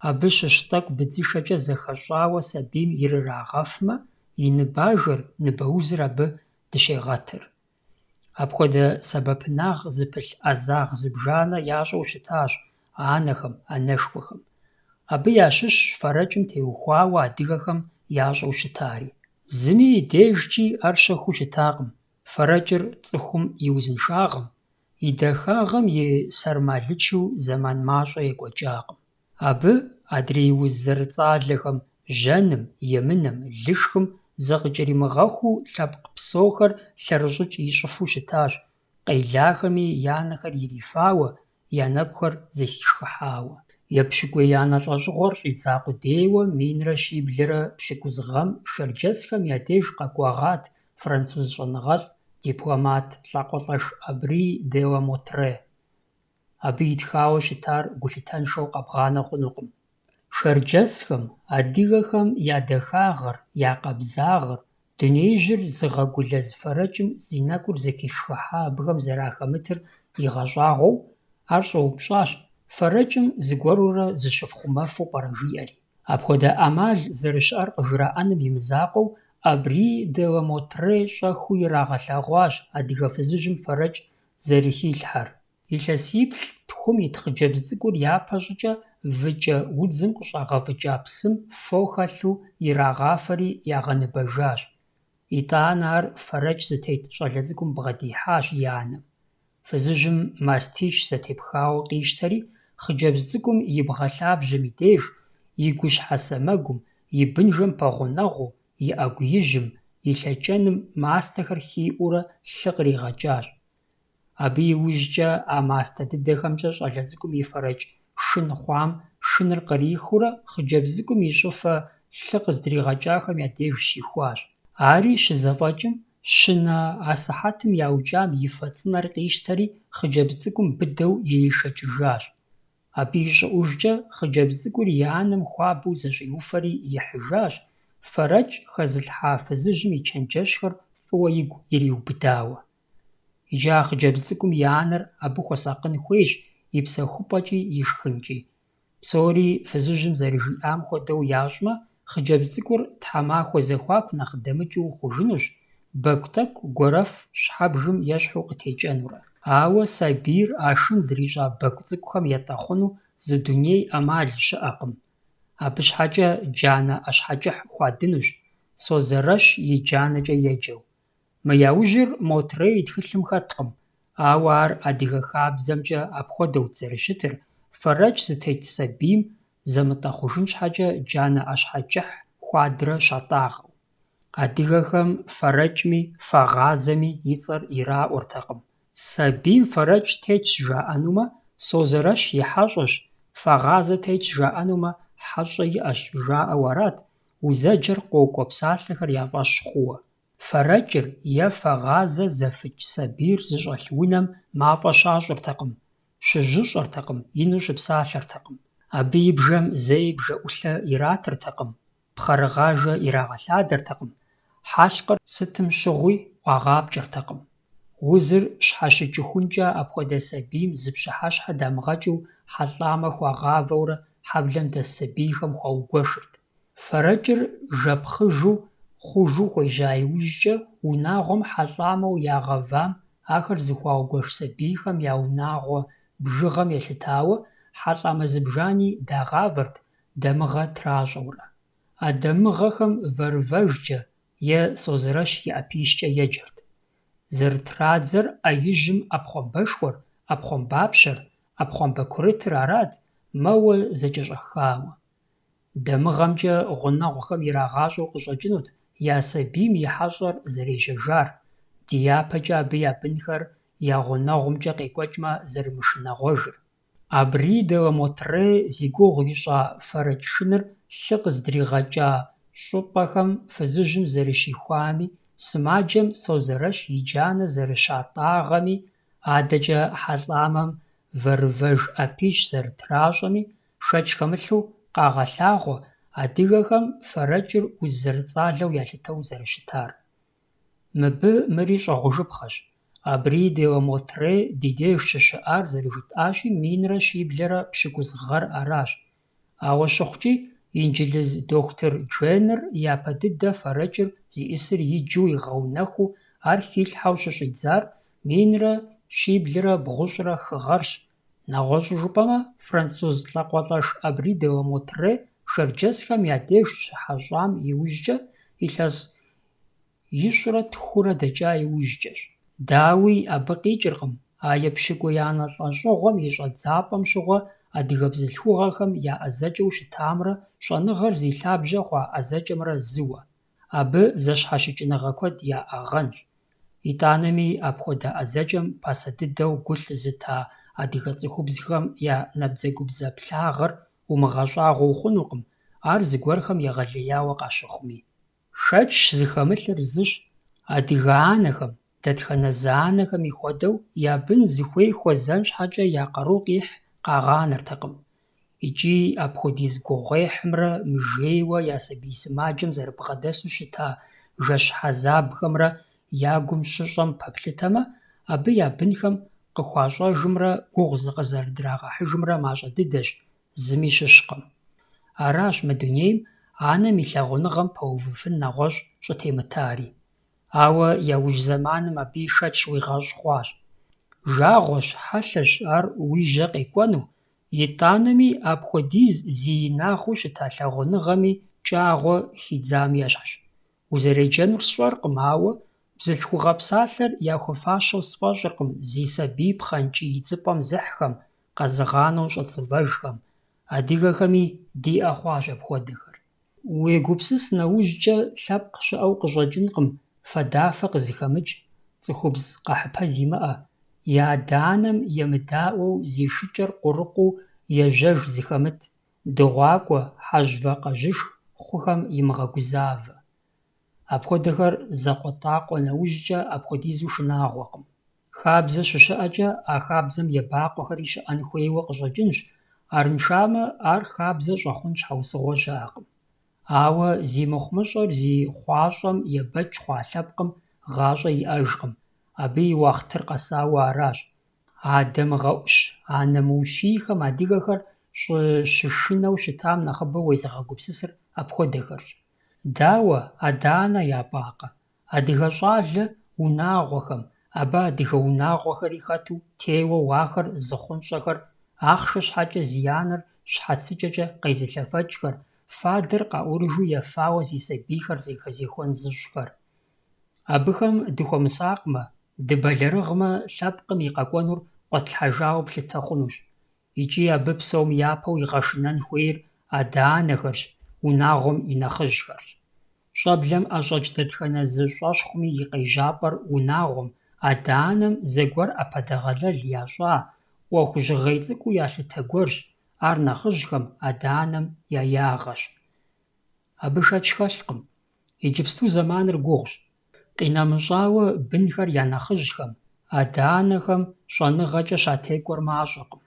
Абы щыщ тӀэкӀу быдзышэкӀэ зэхэщӀауэ сабийм ирырагъэфмэ, и ныбажэр, ныбэузыр абы дыщегъэтыр. Апхуэдэ сэбэпынагъ зыпылъ Ӏэзагъ зыбжанэ ящӀэу щытащ анэхэм, анэшхуэхэм. Абы ящыщщ фэрэкӀым теухуауэ адыгэхэм ящӀэу щытари. Зыми и дежкӀи ар щэхуу щытакъым. ФэрэкӀыр цӀыхум и узыншагъэм, и дахагъэм и сэрмалычу зэман мащӀэ екӀуэкӀакъым. Абы адрей уз зэрыцӀалэхэм, жьэным, емыным, лышхым зыкъыкӀэримыгъэхуу лъэпкъ псохэр лъэрыщӀыкӀ ищӀыфу щытащ, къелагъэми я нэхэр ирифауэ, я нэгухэр зэхишхыхьауэ. Епщыкӏуей анэ лӀэщӀыгъуэр щӀидза къудейуэ минрэ щиблрэ пщыкӀуз гъэм шэрджэсхэм я деж къэкӀуагъат француз щӀэныгъэлӀ, дипломат лӀакъуэлӀэш Абри де ла Мотре. Абы итхауэ щытар гулъытэншэу къэбгъанэ хъунукъым. Шэрджэсхэм, адыгэхэм я дахагъэр, я къабзагъэр, дунеижьыр зыгъэгулэз фэрэкӀым зи нэкӀур зэхишхыхьа абыхэм зэрахэмытыр игъэщӀагъуэу, ар щӀэупщӀащ фэрэкӀым зыгуэрурэ зыщыфхъумэфу пӀэрэ жиӀэри. Апхуэдэ Ӏэмал зэрыщыӀэр къыжраӀэным и мызакъуэу, Абри де ла Мотре щӀэхыу ирагъэлъэгъуащ адыгэ фызыжьым фэрэкӀ зэрыхилъхьэр. Илъэсиплӏ тхум ит хъыджэбз цӏыкӏур япэ щӏыкӏэ выкӏэ удзым къыщӏагъэвыкӏа псым фо хэлъу ирагъафэри ягъэныбэжащ. ИтӀанэ ар фэрэкӏ зытет щӏалэ цӏыкӏум бгъэдихьащ и анэм. Фызыжьым мастич зэтепхауэ къищтэри, хъыджэбз цӏыкӏум и бгъэлъабжьэм и деж, и гущхьэ сэмэгум, и бынжэм пэгъунэгъуу, и ӏэгу ижьым, и лъэкӏэным мастэхэр хиӏуурэ лъы къригъэкӏащ. Абы иужькӏэ а мастэ дыдэхэмкӏэ щӏалэ цӏыкӏум и фэрэкӏ шын хъуам шыныр кърихыурэ хъыджэбз цӏыкӏум и щӏыфэ лъы къыздригъэкӏахэм я деж щихуащ. Ари щызэфӏэкӏым, щынэ асыхьэтым яукӏам и фэ цӏынэр къищтэри хъыджэбз цӏыкӏум быдэу иришэкӏыжащ. Абы ищӏыӏужкӏэ хъыджэбз цӏыкӏур и анэм хуабэу зэщӏиуфэри ихьыжащ, фэрэкӏ хэзылъхьа фызыжьым и чэнджэщхэр фӏыуэ игу ириубыдауэ. Иджы а хъыджэбз цӏыкӏум и анэр абы хуэсакъын хуейщ и псэхупӏэкӏи и шхынкӏи. Псори фызыжьым зэрыжиӏам хуэдэу ящӏмэ, хъыджэбз цӏыкӏур тхьэмахуэ зэхуаку нэхъ дэмыкӏыу ухъужынущ, бэгу тӏэкӏу гуэрэф щхьэбжым ещхьу къытекӏэнурэ. Ауэ сабийр а шын зрищӏа бэгу цӏыкӏухэм етӏэхъуну зы дуней ӏэмал щыӏэкъым. Абы щхьэкӏэ джанэ ӏэщхьэкӏыхь хуадынущ, Созэрэщ и джанэкӏэ еджэу. Мы яужьыр Мотрей и тхылъым хэткъым, ауэ ар адыгэ хабзэмкӏэ апхуэдэут зэрыщытыр, фэрэкӏ зытет сабийм зэмытӏэхъужын щхьэкӏэ джанэ ӏэщхьэкӏыхь хуадэрэ щатӏагъэу. Адыгэхэм фэрэкӏми фэгъазэми и цӏэр ираӏуэртэкъым. Сабийм фэрэкӏ тетщ жаӏэнумэ, Созэрэщ и хьэщӏэщ, фэгъазэ тетщ жаӏэнумэ, хьэщӏэ иӏэщ, жаӏэу арат узэджэр къокӏуэ псалъэхэр яфӏэщ хъууэ. Фэрэкӏыр е фэгъазэ зэфыкӏ сабийр зыщӏэлъ унэм мафӏэ щащӏыртэкъым, щыжьыщӏэртэкъым, ину щыпсалъэртэкъым. Абы и бжэм зэи бжэӏулъэ иратыртэкъым, пхъэрыгъажэ ирагъэлъадэртэкъым, хьэлъкъыр сытым щыгъуи ӏуагъапкӏэртэкъым. Узыр щхьэщыкӏыхункӏэ апхуэдэ сабийм зы пщыхьэщхьэ дамыгъэкӏыу хьэлӏамэ хуагъавэурэ хьэблэм дэс сабийхэм хуаугуэшырт. Фэрэкӏыр жэпхъыжу, хъужу хуежьа иужькӏэ, унагъуэм хьэлӏамэу ягъэвам, ахэр зыхуаугуэш сабийхэм я унагъуэ бжыгъэм елъытауэ, хьэлӏамэ зыбжани дагъавэрт, дамыгъэ тращӏэурэ. А дамыгъэхэм вэрвэжкӏэ е Созэрэщ и ӏэпищкӏэ еджэрт. Зэрытрадзэр ӏэ ижьым ӏэпхъуамбэшхуэр, ӏэпхъуамбапщэр, ӏэпхъуамбэ курытыр арат, мэуэ зэкӏэщӏэхауэ. Дамыгъэмкӏэ гъунэгъухэм ирагъащӏэу къыщӏэкӏынут я сабийм и хьэщӏэр зэрежьэжар, ди япэкӏэ абы я бынхэр я гъунэгъумкӏэ къекӏуэкӏмэ зэрымышынэгъуэжыр. Абридэ Мотрей зи гугъу ищӏа фэрэкӏ шыныр лъы къыздригъэкӏа щӏыпӏэхэм фызыжьым зэрыщихуами, сымаджэм Созэрэщ и джанэ зэрыщатӏагъэми, адэкӏэ хьэлӏамэм вэрвэж ӏэпищ зэрытращӏэми, шэч хэмылъу къагъэлъагъуэ адыгэхэм фэрэкӏыр уз зэрыцӏалэу ялъытэу зэрыщытар. Мыбы мыри щӏэгъужыпхъэщ. Абридэ Мотрей ди деж щыщыӏар зэрыжытӏащи, минрэ щиблэрэ пщыкӏуз гъэр аращ. Ауэ щыхъукӏи, инджылыз дохутыр Дженнер япэ дыдэ фэрэкӏыр зиӏысыр иджу игъэунэхуу, ар хилъхьэу щыщӏидзар минрэ щиблрэ бгъущӏрэ хы гъэрщ. Нэгъуэщӏу жыпӏэмэ, француз лӏакъуэлӏэш Абридэ Мотрей шэрджэсхэм я деж щыхьэщӏам иужькӏэ, илъэс ищӏрэ тхурэ дэкӏа иужькӏэщ. Дауи абы къикӏыркъым, а епщыкӏуэ анэ лӏэщӏыгъуэм и щӏэдзапӏэм щыгъуэ адыгэ бзылъхугъэхэм я ӏэзэкӏэу щытамрэ щӏэныгъэр зи лъабжьэ хъуа ӏэзэкӏэмрэ зыуэ. Абы зэщхьэщыкӏыныгъэ куэд яӏэгъэнщ. ИтӀанэми апхуэдэ ӏэзэкӏэм пасэ дыдэу гу лъызыта адыгэ цӏыхубзхэм я набдзэгубдзэ плъагъэр умыгъэщӏагъуэ ухъунукъым, ар зыгуэрхэм егъэлеяуэ къащыхъуми. Шэч зыхэмылъыр зыщ: адыгэ анэхэм, дэтхэнэ зы анэхэми хуэдэу, я бын зыхуей хуэзэн щхьэкӏэ я къару къихь къагъанэртэкъым. Икӏи апхуэдиз гугъуехьымрэ мыжейуэ я сабий сымаджэм зэрыбгъэдэсу щыта жэщ хьэзабхэмрэ я гум щыщӏэм пэплъытэмэ, абы я бынхэм къыхуащӏэжымрэ гугъу къызэрыдрагъэхьыжымрэ мащӏэ дыдэщ, зыми щыщкъым. Аращ мы дунейм анэм и лъагъуныгъэм пэувыфын нэгъуэщӏ щӏытемытари. Ауэ яужь зэманым абы и шэч уигъэщӏ хъуащ. Жагъуэщ, хьэлъэщ ар уи жьэ къекӀуэну, итӀанэми апхуэдиз зи инагъыу щыта лъагъуныгъэми кӀагъуэ хидзам ещхьщ. Узэреджэнур сщӀэркъым, ауэ бзылъхугъэ псалъэр яхуэфащэу сфӀэщӀыркъым зи сабий пхъэнкӀий идзыпӀэм зыхьхэм, къэзыгъанэу щӀэцӀывэжхэм. Адыгэхэми диӀэ хъуащ апхуэдэхэр. Уегупсыс нэужькӀэ лъэпкъ щыӀэу къыщӀэкӀынкъым, фэдафэ къызыхэмыкӀ, цӀыхубз къэхьыпэ зимыӀэ, и адэ-анэм емыдаӀуэу зи шыкӀэр къурыкъуу ежьэж зыхэмыт, дыгъуакӀуэ, хьэжьвэ къэжьышх хъухэм имыгъэгузавэ. Апхуэдэхэр зэкъуэтӀакъуэ нэужькӀэ апхуэдизу шынагъуэкъым. Хабзэ щыщыӀэкӀэ, а хабзэм ебакъуэхэри щыӀэн хуейуэ къыщӀэкӀынщ, арыншамэ, ар хабзэ щӀэхъун щхьэусыгъуэ щыӀэкъым. Ауэ зи мыхъумыщӀэр зи хъуащӀэм ебэкӀ хъуа лъэпкъым гъащӀэ иӀэжкъым, абы и уахътыр къэсауэ аращ. Адэ-мыгъэӀущ, анэ-мыущийхэм адыгэхэр щыщышынэу щытам нэхъыбэу уезыгъэгупсысыр апхуэдэхэрщ. Дауэ, адэ-анэ япӀакъэ? Адыгэ щӀалэ унагъуэхэм, абы адыгэ унагъуэхэри хэту теуэу ахэр зыхъунщӀэхэр, ахъшэ щхьэкӀэ зи анэр щхьэцыкӀэкӀэ къезылъэфэкӀхэр, фадэр къаӀурыжу ефауэ зи сабийхэр зэхэзехуэн зыщӀхэр. Абыхэм дыхуэмысакъмэ, дыбэлэрыгъмэ, лъэпкъым и къэкӀуэнур къуэтлъхьэжауэ плъытэ хъунущ. ИкӀи абы псом япэу игъэшынэн хуейр адэ-анэхэрщ, унагъуэм и нэхъыжьхэрщ. Щӏэблэм ӏэщӏэкӏ дэтхэнэ зы щӏэщхъуми и къежьапӏэр унагъуэм, адэ-анэм зэгуэр ӏэпэдэгъэлэл ящӏа, ӏуэху жьыгъей цӏыкӏуу ялъытэ гуэрщ, ар нэхъыжьхэм, адэ-анэм я ягъэщ. Абы шэч хэлъкъым. Иджыпсту зэманыр гугъущ. Къинэмыщӏауэ бынхэр я нэхъыжьхэм, адэ-анэхэм щӏэныгъэкӏэ щатекӏуэр мащӏэкъым.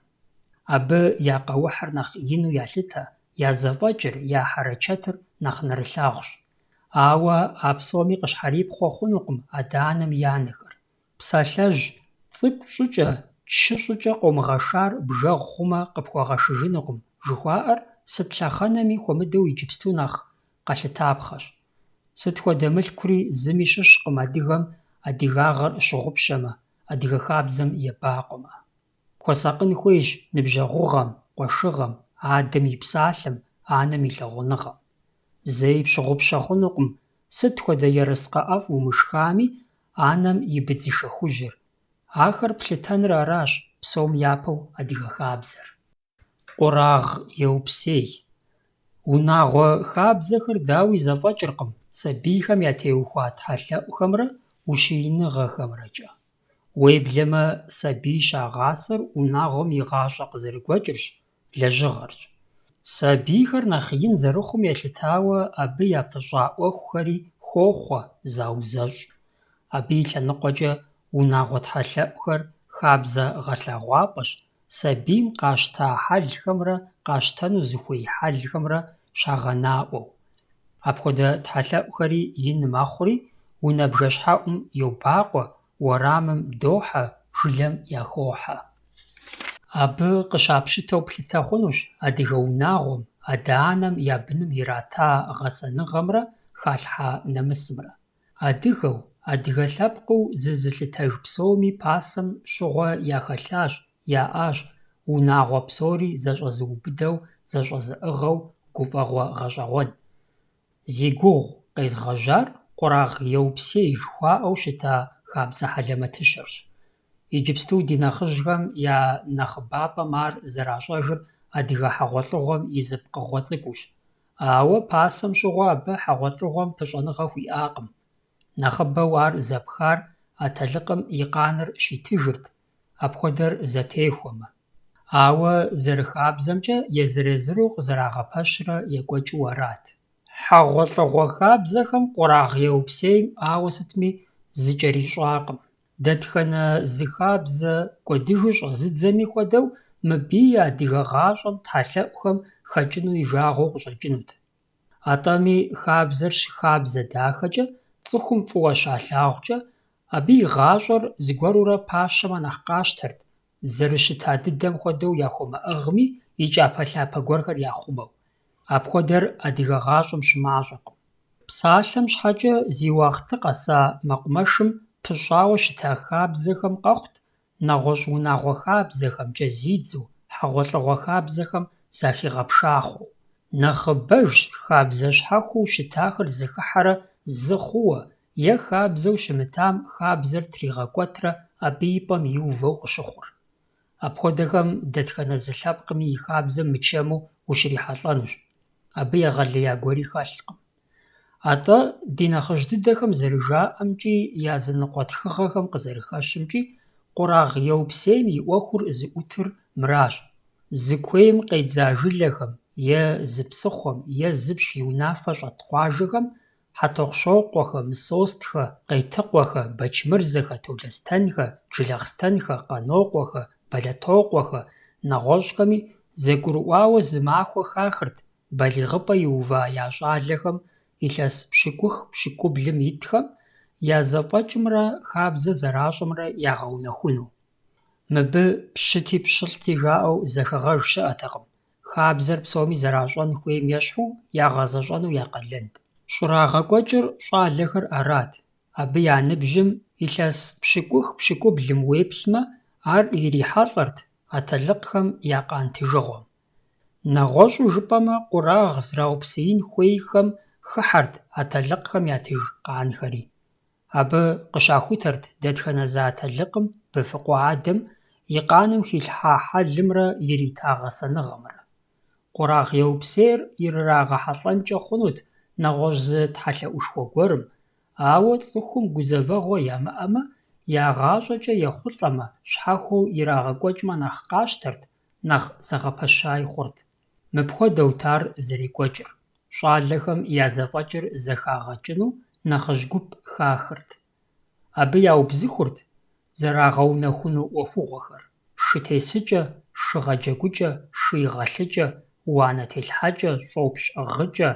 Абы я къэухьыр нэхъ ину ялъытэ, я зэфӏэкӏыр, я хьэрэчэтыр нэхъ нэрылъагъущ. Ауэ а псоми къыщхьэрипхъуэ хъунукъым адэ-анэм и анэхэр. Псалъэжь, цӏыкӏу щӏыкӏэ, чы щӏыкӏэ къомыгъэшар бжэгъу хъумэ къыпхуэгъэшыжынукъым, жыхуаӏэр сыт лъэхъэнэми хуэмыдэу иджыпсту нэхъ къэлъытапхъэщ. Сыт хуэдэ мылъкури зыми щыщкъым адыгэм адыгагъэр щыгъупщэмэ, адыгэ хабзэм ебакъуэмэ. Хуэсакъын хуейщ ныбжьэгъугъэм, къуэшыгъэм, адэм и псалъэм, анэм и лъагъуныгъэм. Зэи пщыгъупщэ хъунукъым, сыт хуэдэ ерыскъы ӏэфӏ умышхами, анэм и быдзышэ хужьыр. Ахэр плъытэныр аращ, псом япэу адыгэ хабзэр. Къурагъ еупсей. Унагъуэ хабзэхэр дауи зэфӏэкӏыркъым сабийхэм ятеухуа тхьэлъэӏухэмрэ ущииныгъэхэмрэкӏэ. Уеблэмэ, сабий щагъасэр унагъуэм и гъащӏэ къызэрыгуэкӏырщ, лэжьыгъэрщ. Сабийхэр нэхъ ин зэрыхъум елъытауэ, абы япыщӏа ӏуэхухэри хохъуэ, заузэщӏ. Абы и лъэныкъуэкӏэ унагъуэ тхьэлъэӏухэр хабзэ гъэлъэгъуапӏэщ, сабийм къащта хьэлхэмрэ къащтэну зыхуей хьэлхэмрэ щагъэнаӏуэу. Апхуэдэ тхьэлъэӏухэри ин мэхъури, унэ бжэщхьэӏум йобакъуэ, уэрамым дохьэ, жылэм яхохьэ. Абы къыщапщытэу плъытэ хъунущ адыгэ унагъуэм, адэ-анэм я быным ирата гъэсэныгъэмрэ халъхьа нэмысымрэ. Адыгэу, адыгэ лъэпкъыу зызылъытэж псоми пасэм щыгъуэ яхэлъащ, яӏащ, унагъуэ псори зэщӏэзыубыдэу, зэщӏэзыӏыгъэу гуфӏэгъуэ гъэщӏэгъуэн. Зи гугъу къезгъэжьар «Къурагъ еупсей» жыхуаӏэу щыта хабзэ хьэлэмэтыщэрщ. Иджыпсту ди нэхъыжьхэм я нэхъыбапӏэм ар зэращӏэжыр адыгэ хьэгъуэлӏыгъуэм и зы пкъыгъуэ цӏыкӏущ. Ауэ пасэм щыгъуэ абы хьэгъуэлӏыгъуэм пыщӏэныгъэ хуиӏакъым. Нэхъыбэу ар зэпхар атэлыкъым и къанэр щитыжырт, апхуэдэр зэтехуэмэ. Ауэ зэрыхабзэмкӏэ езыр-езыру къызэрагъэпэщрэ екӏуэкӏыу арат. Хьэгъуэлӏыгъуэ хабзэхэм къурагъ еупсейм ауэ сытми зыкӏэрищӏакъым. Дэтхэнэ зы хабзэ кӏуэдыжу щӏэзыдзэми хуэдэу, мыбий адыгэ гъащӏэм тхьэлъэӏухэм хэкӏыну и жагъуэу къыщӏэкӏынут. Атӏэми хабзэр щыхабзэ дахэкӏэ, цӏыхум фӏыуэ щалъагъукӏэ, абы и гъащӏэр зыгуэрурэ пащэмэ нэхъ къащтэрт, зэрыщыта дыдэм хуэдэу яхуэмыӏыгъми, и кӏапэ-лъапэ гуэрхэр яхъумэу. Апхуэдэр адыгэ гъащӏэм щымащӏэкъым. Псалъэм щхьэкӏэ зи уахътэ къэса мэкъумэшым пыщӏауэ щыта хабзэхэм къэхъут нэгъуэщӏ унагъуэ хабзэхэм, кӏэзидзу, хьэгъуэлӏыгъуэ хабзэхэм захигъэпшахъуэу. Нэхъыбэжщ хабзэ щхьэхуэу щытахэр зыхыхьэрэ зы хъууэ, е хабзэу щымытам хабзэр тригъэкӏуэтрэ абы и пӏэм иувэу къыщыхъур. Апхуэдэхэм дэтхэнэ зы лъэпкъми и хабзэм мычэму ущрихьэлӏэнущ. Абы егъэлея гуэри хэлъкъым. АтӀэ ди нэхъыжь дыдэхэм зэрыжаӀэмкӀи, языныкъуэ тхыгъэхэм къызэрыхэщымкӀи, къурагъ еупсейм и Ӏуэхур зыӀутыр мыращ: зыкуейм къедза жылэхэм, е зы псыхъуэм, е зыпщ и унафэ щӀэт къуажэхэм хьэтӏохъущокъуэхэ, мысостхэ, къейтыкъуэхэ, бэчмырзэхэ, толъостэнхэ, джылахъстэнхэ, къанокъуэхэ, бэлэтокъуэхэ, нэгъуэщӀхэми зэгурыӀуауэ зы махуэ хахырт балигъыпӀэ иува я щӀалэхэм, илъэс пщыкӀух-пщыкӀублым итхэм я зэфӀэкӀымрэ хабзэ зэращӀымрэ ягъэунэхуну. Мыбы пщыти пщылӀти жаӀэу зэхэгъэж щыӀэтэкъым. Хабзэр псоми зэращӀэн хуейм ещхьу, ягъэзэщӀэну якъэлэнд. ЩӀырагъэкӀуэкӀыр щӀалэхэр арат. Абы я ныбжьым илъэс пщыкӀух-пщыкӀублым уеплъмэ, ар ирихьэлӀэрт атэлыкъхэм я къантыжыгъуэм. Нэгъуэщӏу жыпӀэмэ, къурагъ зраупсеин хуейхэм хыхьэрт атэлыкъхэм ятыж къанхэри. Абы къыщахутэрт дэтхэнэ зы атэлыкъым, быфэкъуэ адэм, и къаным хилъхьа хьэлымрэ ирита гъэсэныгъэмрэ. Къурагъ еупсейр ирырагъэхьэлӀэнкӀэ хъунут нэгъуэщӀ зы тхьэлъэӀушхуэ гуэрым, ауэ цӀыхум гузэвэгъуэ ямыӀэмэ, ягъащӀэкӀэ ехъулӀэмэ, щхьэхуэу ирагъэкӀуэкӀмэ нэхъ къащтэрт, нэхъ зэгъэпэщай хъурт. Мыпхуэдэут ар зэрекӀуэкӀыр. ЩӀалэхэм я зэфӀэкӀыр зэхагъэкӀыну нэхъыжь гуп хахырт. Абы яубзыхурт зэрагъэунэхуну Ӏуэхугъуэхэр: шытесыкӀэ, шыгъэджэгукӀэ, шыигъэлъыкӀэ, уанэтелъхьэкӀэ, щӀопщ-ӀыгъыкӀэ,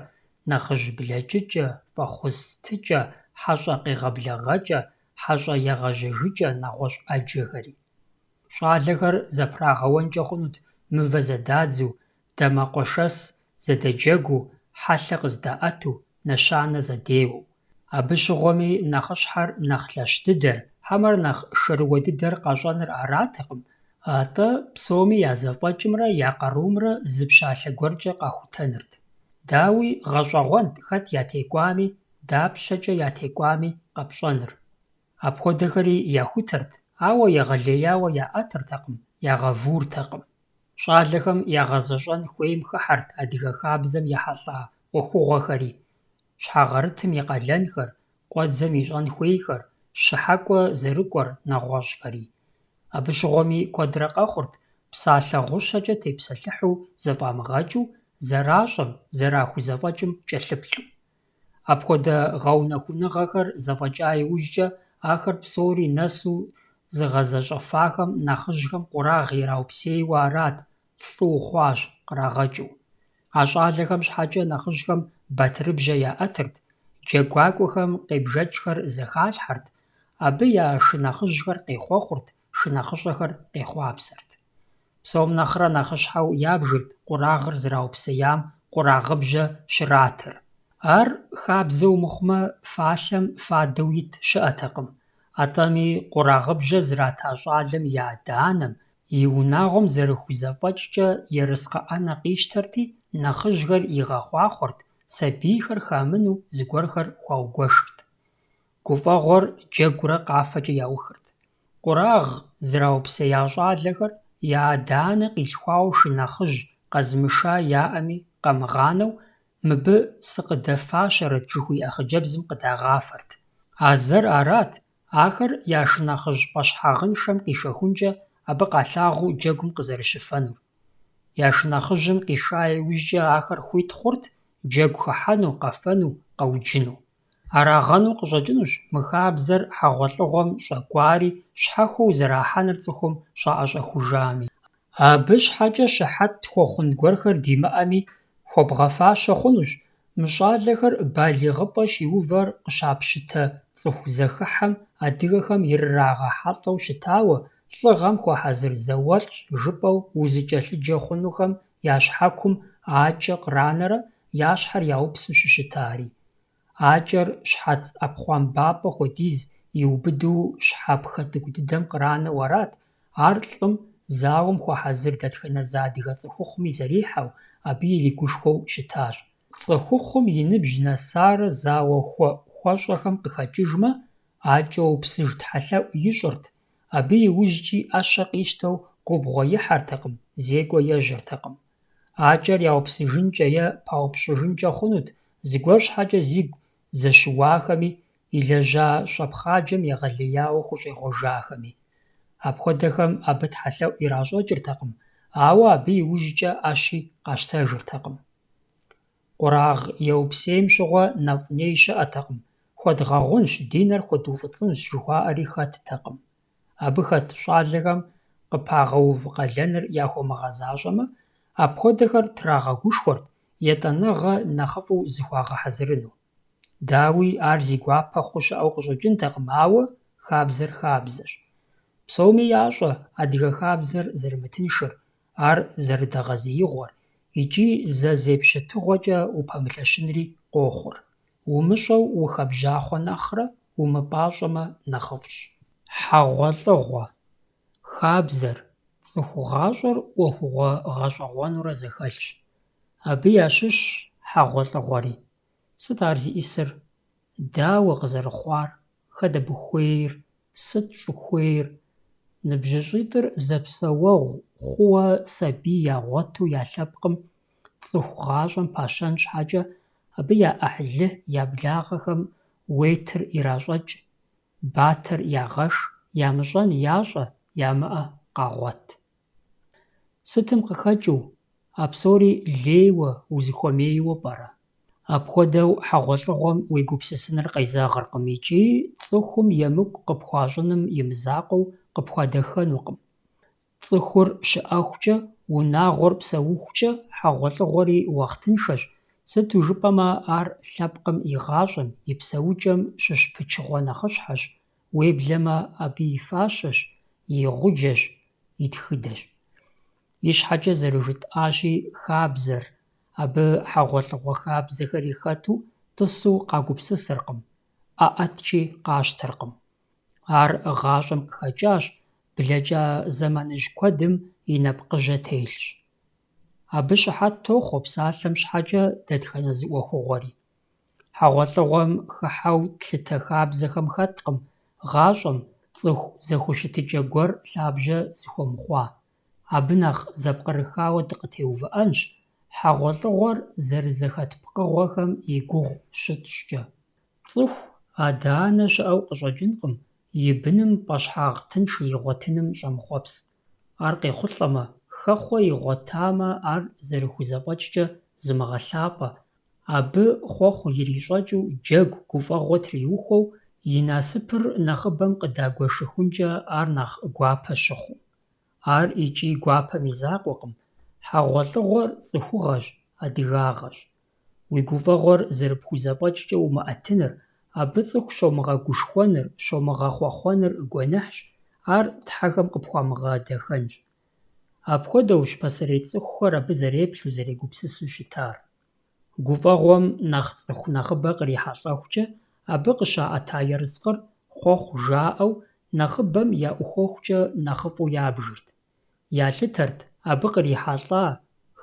нэхъыжь блэкӀыкӀэ, фӀэхъус-тыкӀэ, хьэщӀэ къегъэблэгъэкӀэ, хьэщӀэ егъэжьэжыкӀэ, нэгъуэщӀ Ӏэджэхэри. ЩӀалэхэр зэпрагъэуэнкӀэ хъунут мывэ зэдадзу, дамэкъуэшэс зэдэджэгуу, хьэлъэ къыздаӀэту, нэщанэ зэдеуэу. Абы щыгъуэми нэхъыщхьэр нэхъ лъэщ дыдэр, хьэмэр нэхъ шэрыуэ дыдэр къэщӀэныр аратэкъым, атӀэ псоми я зэфӀэкӀымрэ я къарумрэ зы пщалъэ гуэркӀэ къахутэнырт. Дауи гъэщӀэгъуэнт хэт ятекӀуами, дапщэкӀэ ятекӀуами къэпщӀэныр. Апхуэдэхэри яхутэрт, ауэ егъэлеяуэ яӀэтыртэкъым, ягъэвууртэкъым. ЩӀалэхэм ягъэзэщӀэн хуейм хыхьэрт адыгэ хабзэм ехьэлӀа Ӏуэхугъуэхэри: щхьэгъэрытым и къалэнхэр, къуэдзэм ищӀэн хуейхэр, щыхьэкӀуэ зэрыкӀуэр нэгъуэщӀхэри. Абы щыгъуэми куэдрэ къэхъурт псалъэ гъущэкӀэ тепсэлъыхьу зэфӀамыгъэкӀыу, зэращӀэм, зэрахузэфӀэкӀым кӀэлъыплъу. Апхуэдэ гъэунэхуныгъэхэр зэфӀэкӀа иужькӀэ, ахэр псори нэсу зыгъэзэщӀэфахэм нэхъыжьхэм къурагъ ираупсейуэ арат лӀу ухъуащ кърагъэкӀыу. А щӀалэхэм щхьэкӀэ нэхъыжьхэм батырыбжьэ яӀэтырт, джэгуакӀуэхэм къебжэкӀхэр зэхалъхьэрт, абы я шынэхъыжьхэр къехъуэхъурт, шынэхъыщӀэхэр къехъуапсэрт. Псом нэхърэ нэхъыщхьэу ябжырт къурагъыр зраупсеям къурагъыбжьэ щратыр. Ар хабзэу мыхъумэ, фалъэм фадэу ит щыӀэтэкъым. АтӀэми къурагъыбжьэ зрата щӀалэм и адэ-анэм, и унагъуэм зэрыхузэфӀэкӀкӀэ ерыскъы Ӏэнэ къищтэрти, нэхъыжьхэр игъэхъуахъуэрт, сабийхэр хамыну зыгуэрхэр хуаугуэшырт. ГуфӀэгъуэр джэгурэ къафэкӀэ яухырт. Къурагъ зраупсея щӀалэхэр я адэ-анэ къилъхуауэ шынэхъыжь къэзмыша яӀэми къэмыгъанэу, мыбы сыкъыдэфащэрэт жыхуиӀэ хъыджэбзым къыдагъафэрт. А зэр арат, ахэр я шынэхъыжь пӀэщхьагъыншэм къишэхункӀэ, абы къалъагъуу джэгум къызэрыщыфэнур. Я шынэхъыжьым къиша иужькӀэ ахэр хуит хъурт джэгу хыхьэну, къэфэну, къэуджыну. Арагъэну къыщӀэкӀынущ мы хабзэр хьэгъуэлӀыгъуэм щӀэкӀуари щхьэхуэу зэрахьэныр цӀыхум щӀаӀэщӀэхужами. Абы щхьэкӀэ щыхьэт тхуэхъун гуэрхэр димыӀэми, хуэбгъэфащэ хъунущ мы щӀалэхэр балигъыпӀэ щиувэр къыщапщытэ цӀыху зэхыхьэм адыгэхэм ирырагъэхьэлӀэу щытауэ, лӀыгъэм хуэхьэзыр зауэлӀщ жыпӀэу узыкӀэлъыджэ хъунухэм я щхьэкум акӀэ къранэрэ я щхьэр яупсу щыщытари. АкӀэр щхьэц ӀэпхъуамбапӀэ хуэдиз иубыду щхьэпхъэ тӀыкӀу дыдэм къранэу арат Ар лӀым зауэм хуэхьэзыр дэтхэнэ зы адыгэ цӀыхухъуми зэрихьэу, абы иригушхуэу щытащ. ЦӀыхухъум и ныбжь нэсарэ зауэ хуэщӀэхэм къыхэкӀыжмэ, ӀакӀэупсыж тхьэлъэӀу ищӀырт, абы иужькӀи Ӏэщэ къищтэу губгъуэ ихьэртэкъым, зекӀуэ ежьэртэкъым. ӀакӀэр яупсыжынкӀэ е паупщӀыжынкӀэ хъунут зыгуэр щхьэкӀэ зигу зэщыуахэми, и лэжьа щӀэпхъаджэм егъэлеяуэ хущӀегъуэжахэми. Апхуэдэхэм абы тхьэлъэӀу иращӀэкӀыртэкъым, ауэ абы иужькӀэ Ӏэщи къащтэжыртэкъым. Къурагъ еупсейм щыгъуэ нэфӀ-ней щыӀэтэкъым, хуэдгъэгъунщ, ди нэр хуэдууфӀыцӀынщ жыхуаӀэри хэттэкъым. Абы хэт щӀалэхэм къыпагъэув къалэныр яхуэмыгъэзащӀэмэ, апхуэдэхэр трагъэгушхуэрт етӀэныгъэ нэхъыфӀу зыхуагъэхьэзырыну. Дауи ар зи гуапэ хъу щыӀэу къыщӀэкӀынтэкъым, ауэ хабзэр хабзэщ. Псоми ящӀэ адыгэ хабзэр зэрымытыншыр, ар зэрыдэгъэзеигъуэр, икӀи зэ зепщэтыгъуэкӀэ упэмылъэщынри къохъур. УмыщӀэу ухэбжьахъуэ нэхърэ, умыпӀащӀэмэ нэхъыфӀщ. ХьэгъуэлӀыгъуэ. Хабзэр, цӀыху гъащӀэр Ӏуэхугъуэ гъэщӀэгъуэнурэ зэхэлъщ. Абы ящыщщ хьэгъуэлӀыгъуэри. Сыт ар зиӀисыр? Дауэ къызэрыхъуар? Хэт абы хуейр? Сыт щӀыхуейр? НыбжьыщӀитӀыр зэпсэуэгъу хъууэ сабий ягъуэту я лъэпкъым цӀыху гъащӀэм пащэн щхьэкӀэ, абы я Ӏыхьлы, я благъэхэм уейтыр иращӀэкӀ, батэр ягъэш, ямыщӀэн ящӀэ, ямыӀэ къагъуэт. Сытым къыхэкӀыу, а псори лейуэ, узыхуэмейуэ пӀэрэ? Апхуэдэу хьэгъуэлӀыгъуэм уегупсысыныр къезэгъыркъым икӀи цӀыхум емыкӀу къыпхуащӀыным и мызакъуэу къыпхуадэхэнукъым. Цӏыхур щыӀэхукӀэ, унагъуэр псэухукӀэ, хьэгъуэлӀыгъуэри уахътыншэщ, сыту жыпӀэмэ, ар лъэпкъым и гъащӀэм, и псэукӀэм щыщ пычыгъуэ нэхъыщхьэщ, уеблэмэ, абы и фащэщ, и гъуджэщ, и тхыдэщ. И щхьэкӀэ зэрыжытӀащи, хабзэр, абы хьэгъуэлӀыгъуэ хабзэхэри хэту, тӀысу къагупсысыркъым, ӀэӀэткӀи къащтэркъым. Ар гъащӀэм къыхэкӀащ, блэкӀа зэманыжь куэдым и нэпкъыжьэ телъщ. Абы щыхьэт тохъуэ псалъэм щхьэкӀэ дэтхэнэ зы Ӏуэхугъуэри. ХьэгъуэлӀыгъуэм хыхьэу тлъытэ хабзэхэм хэткъым, гъащӀэм, цӀыху зэхущытыкӀэ гуэр лъабжьэ зыхуэмыхъуа. Абы нэхъ зэпкърыхауэ дыкъытеувыӀэнщ, хьэгъуэлӀыгъуэр зэрызэхэт пкъыгъуэхэм и гугъу щытщӀкӀэ. ЦӀыху адэ-анэ щыӀэу къыщӀэкӀынкъым, и быным пӀэщхьагъ тынш игъуэтыным щӀэмыхъуэпс. Ар къехъулӀэмэ, хэхъуэ игъуэтамэ, ар зэрыхузэфӀэкӀкӀэ зымыгъэлъапӀэ, абы хъуэхъу ирищӀэкӀыу джэгу, гуфӀэгъуэ триухуэу, и насыпыр нэхъыбэм къыдагуэшыхункӀэ ар нэхъ гуапэ щыхъуу. Ар икӀи гуапэм и закъуэкъым. ХьэгъуэлӀыгъуэр цӀыхугъэщ, адыгагъэщ. Уи гуфӀэгъуэр зэрыпхузэфӀэкӀкӀэ умыӀэтыныр, абы цӀыху щомыгъэгушхуэныр, щомыгъэхъуэхъуэныр гуэныхьщ, ар тхьэхэм къыпхуамыгъэдэхэнщ. Апхуэдэущ пасэрей цӀыхухэр абы зэреплъу, зэрегупсысу щытар. ГуфӀэгъуэм нэхъ цӀыху нэхъыбэ кърихьэлӀэхукӀэ, абы къыщаӀэта ерыскъыр хъуэхъу жаӀэу, нэхъыбэм я ӀухуэхукӀэ нэхъыфӀу ябжырт. Ялъытэрт, абы кърихьэлӀа,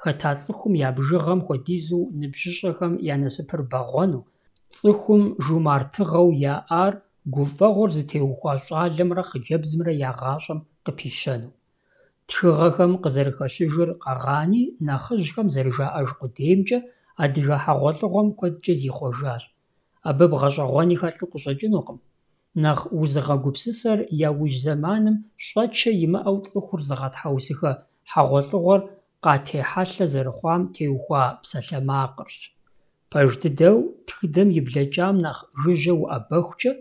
хэта цӀыхум я бжыгъэм хуэдизу ныбжьыщӀэхэм я насыпыр бэгъуэну, цӀыхум жумартыгъэу яӀар гуфӀэгъуэр зытеухуа щӀалэмрэ хъыджэбзымрэ я гъащӀэм къыпищэну. Тхыгъэхэм къызэрыхэщыжыр къэгъани, нэхъыжьхэм зэрыжаӀэж къудеймкӀэ, адыгэ хьэгъуэлӀыгъуэм куэдкӀэ зихъуэжащ. Абы бгъэщӀэгъуэни хэлъу къыщӀэкӀынукъым. Нэхъ узыгъэгупсысэр яужь зэманым щӀэчэ имыӀэу цӀыхур зыгъэтхьэусыхэ хьэгъуэлӀыгъуэр къатехьэлъэ зэрыхъуам теухуа псалъэмакъырщ. Пэж дыдэу, тхыдэм и блэкӀам нэхъ жыжьэ уӀэбэхукӀэ,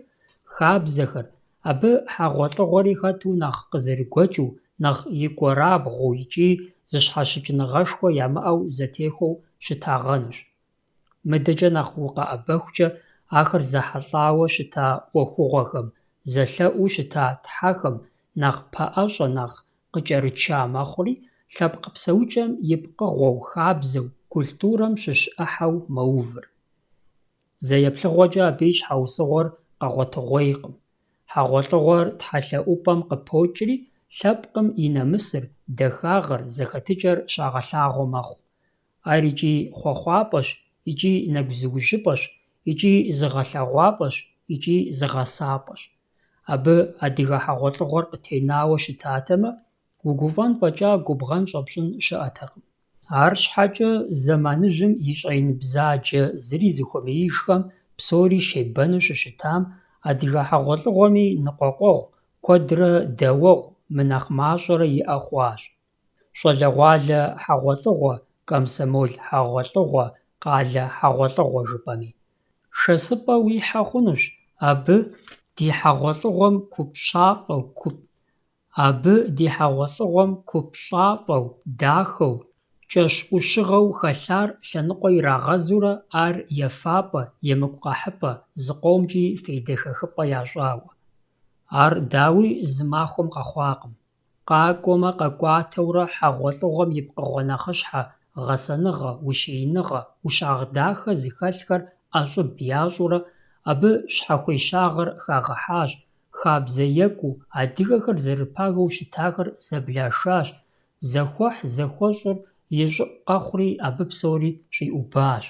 хабзэхэр, абы хьэгъуэлӀыгъуэри хэту нэхъ къызэрыгуэкӀыу, нэхъ и кӀуэрабгъуу икӀи зыщхьэщыкӀыныгъэшхуэ ямыӀэу зэтехуэу щытагъэнущ. МыдэкӀэ нэхъ укъэӀэбэхукӀэ, ахэр зэхьэлӀауэ щыта Ӏуэхугъуэхэм, зэлъэӀуу щыта тхьэхэм, нэхъ пэӀэщӀэ, нэхъ къыкӀэрыча мэхъури, лъэпкъ псэукӀэм и пкъыгъуэу, хабзэу, культурэм щыщ Ӏыхьэу мэувыр. ЗэеплъыгъуэкӀэ абы и щхьэусыгъуэр къэгъуэтыгъуейкъым. ХьэгъуэлӀыгъуэр тхьэлъэӀупӀэм къыпокӀри, лъэпкъым и нэмысыр, дахагъэр, зэхэтыкӀэр щагъэлъагъуэ мэхъу. Ар икӀи хъуэхъуапӀэщ, икӀи нэгузыужьыпӀэщ, икӀи зыгъэлъэгъуапӀэщ, икӀи зыгъэсапӀэщ. Абы адыгэ хьэгъуэлӀыгъуэр къытенауэ щытатэмэ, угуфӀэн фӀэкӀа губгъэн щӀэпщӀын щыӀэтэкъым. АрщхьэкӀэ зэманыжьым и щӀэин бзаджэ зыри зыхуэмеижхэм псори щебэну щыщытам, адыгэ хьэгъуэлӀыгъуэми ныкъуэкъуэгъу, куэдрэ дэуэгъу, мынэхъ мащӀэрэ иӀэ хъуащ. ЩӀалэгъуалэ хьэгъуэлӀыгъуэ, комсомол хьэгъуэлӀыгъуэ, къалэ хьэгъуэлӀыгъуэ жыпӀэми. ШэсыпӀэ уихьэ хъунущ, абы ди хьэгъуэлӀыгъуэм купщӀафӀэу, дахэу, кӀэщӀ-Ӏущыгъэу хэлъар лъэныкъуэ ирагъэзурэ, ар ефапӀэ, емыкӀу къэхьыпӀэ, зыкъомкӀи фейдэхэхыпӀэ ящӀауэ. Ар, дауи, зы махуэм къэхъуакъым. КъакӀуэмэ къэкӀуатэурэ хьэгъуэлӀыгъуэм и пкъыгъуэ нэхъыщхьэ, гъэсэныгъэ, ущииныгъэ, ущагъ дахэ зыхэлъхэр ӀэщӀыб ящӀурэ, абы щхьэхуещагъыр хагъыхьащ, хабзэ екӀуу, адыгэхэр зэрыпагэу щытахэр зэблашащ, зэхуэхь зэхуэщӀыр ищӀыӀу къэхъури, абы псори щӀиӀубащ.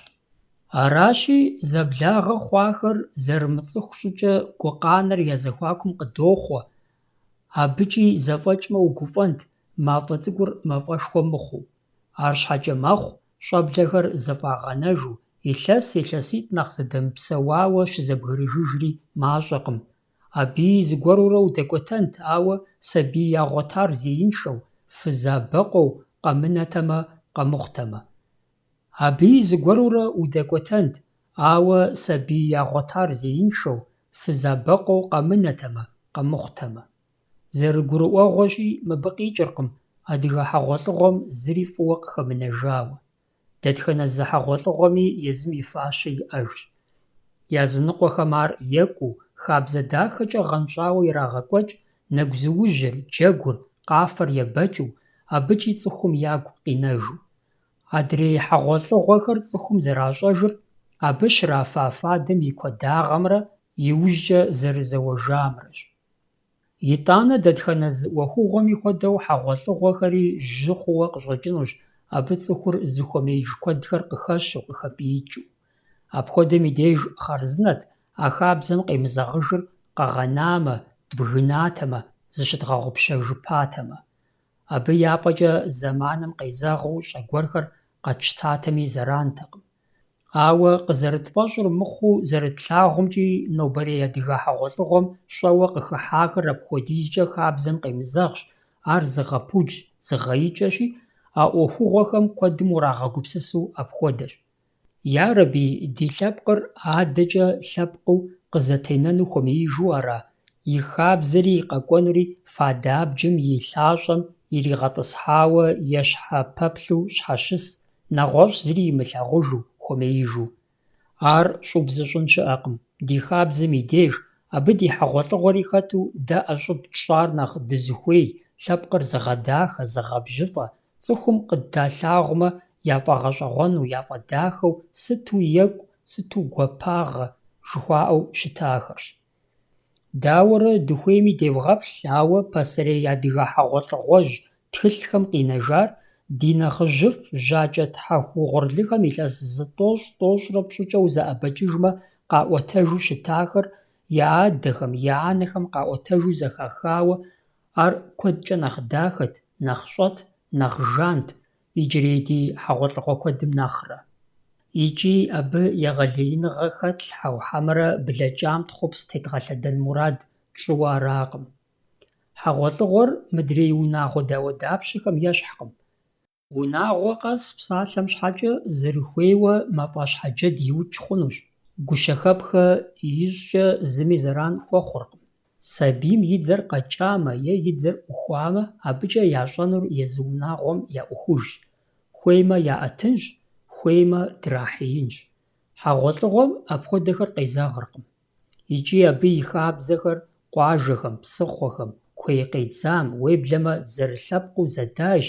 Аращи, зэблагъэ хъуахэр зэрымыцӀыху щӀыкӀэ гукъанэр я зэхуакум къыдохъуэ, абыкӀи зэфӀэкӀмэ угуфӀэнт, мафӀэ цӀыкӀур мафӀэшхуэ мыхъуу. АрщхьэкӀэ мэхъу, щӀэблэхэр зэфӀагъэнэжу, илъэс-илъэситӀ нэхъ зыдэмыпсэуауэ щызэбгрыжыжри мащӀэкъым. Абыи зыгуэрурэ удэкӀуэтэнт, ауэ сабий ягъуэтар зеиншэу, фызабэкъуэу, къэмынэтэмэ, къэмыхъутэмэ. Абыи зыгуэрурэ удэкӀуэтэнт, ауэ сабий ягъуэтар зеиншэу, фызабэкъуэу, къэмынэтэмэ, къэмыхъутэмэ. ЗэрыгурыӀуэгъуэщи, мыбы къикӀыркъым, адыгэ хьэгъуэлӀыгъуэм зыри фӀыуэ къыхэмынэжауэ. Дэтхэнэ зы хьэгъуэлӀыгъуэми езым и фащэ иӀэжщ. Языныкъуэхэм ар екӀуу, хабзэ дахэкӀэ гъэнщӀауэ ирагъэкӀуэкӀ, нэгузыужьыр, джэгур, къафэр ебэкӀыу, абыкӀи цӀыхум ягу къинэжу. Адрей хьэгъуэлӀыгъуэхэр цӀыхум зэращӀэжыр, абы щрафа фадэм и куэдагъэмрэ иужькӀэ зэрызэуэжамрэщ. ИтӀанэ дэтхэнэ зы Ӏуэхугъуэми хуэдэу хьэгъуэлӀыгъуэхэри жьы хъууэ къыщӀэкӀынущ, абы цӀыхур зыхуэмеиж куэдхэр къыхэщу, къыхэпӀиикӀыу. Апхуэдэм и деж хъарзынэт, а хабзэм къемызэгъыжыр къэгъэнамэ, дбгынатэмэ, зыщыдгъэгъупщэжыпатэмэ. Абы япӀэкӀэ зэманым къезэгъыу щӀэгуэрхэр къэтщтатэми зэрантэкъым. Ауэ къызэрытфӀэщӀыр мыхъуу зэрытлъагъумкӀи, нобэрей адыгэ хьэгъуэлӀыгъуэм щӀэуэ къыхыхьахэр апхуэдизкӀэ хабзэм къемызэгъщ, ар зыгъэпудж, зыгъэикӀэщи, а Ӏуэхугъуэхэм куэдым урагъэгупсысу апхуэдэщ. Ярэби, ди лъэпкъыр адэкӀэ лъэпкъыу къызэтенэну хуэмеижу ара, и хабзэри и къэкӀуэнури фадабджым и лъащӀэм иригъэтӀысхьауэ ещхьэпэплъу щхьэщыс, нэгъуэщӀ зыри имылъагъужу, хуэмеижу. Ар щӀубзыщӀын щыӀэкъым. Ди хабзэм и деж, абы ди хьэгъуэлӀыгъуэри хэту, дэ ӀэщӀыб тщӀар нэхъ дызыхуей, лъэпкъыр зыгъэдахэ, зыгъэбжьыфӀэ, цӀыхум къыдалъагъумэ, яфӀэгъэщӀэгъуэну, яфӀэдахэу, сыту екӀу, сыту гуапагъэ жыхуаӀэу щытахэрщ. Дауэрэ дыхуейми девгъэплъ, ауэ пасэрей адыгэ хьэгъуэлӀыгъуэжь тхылъхэм къинэжар, ди нэхъыжьыфӀ жьакӀэ тхьэхугъурлыхэм илъэс зытӀощӀ-тӀощӀрэ пщӀыкӀэу зэӀэбэкӀыжмэ, къаӀуэтэжу щытахэр, я адэхэм, я анэхэм къаӀуэтэжу зэхахауэ, ар куэдкӀэ нэхъ дахэт, нэхъ щӀэт, нэхъ жант, иджырей ди хьэгъуэлӀыгъуэ куэдым нэхърэ. ИкӀи абы егъэлеиныгъэ хэтлъ хьэу-хьэмэрэ блэкӀам тхъупс тедгъэлъэдэн мурад тщӀыуэ аракъым. ХьэгъуэлӀыгъуэр мыдрей унагъуэ дауэдапщэхэм ещхькъым. Унагъуэ къэс псалъэм щхьэкӀэ зэрыхуейуэ мафӀащхьэ джэд иукӀ хъунущ. Гущэхэпхэ ищӀкӀэ зыми зэран хуэхъуркъым. Сабийм и дзэр къэкӀамэ е и дзэр Ӏухуамэ, абыкӀэ ящӀэнур езы унагъуэм яӀухужщ. Хуеймэ яӀэтынщ, хуеймэ драхьеинщ. ХьэгъуэлӀыгъуэм апхуэдэхэр къезэгъыркъым. ИкӀи абы и хабзэхэр къуажэхэм, псыхъуэхэм, куей къедзам, уеблэмэ зэрылъэпкъыу зэдаж,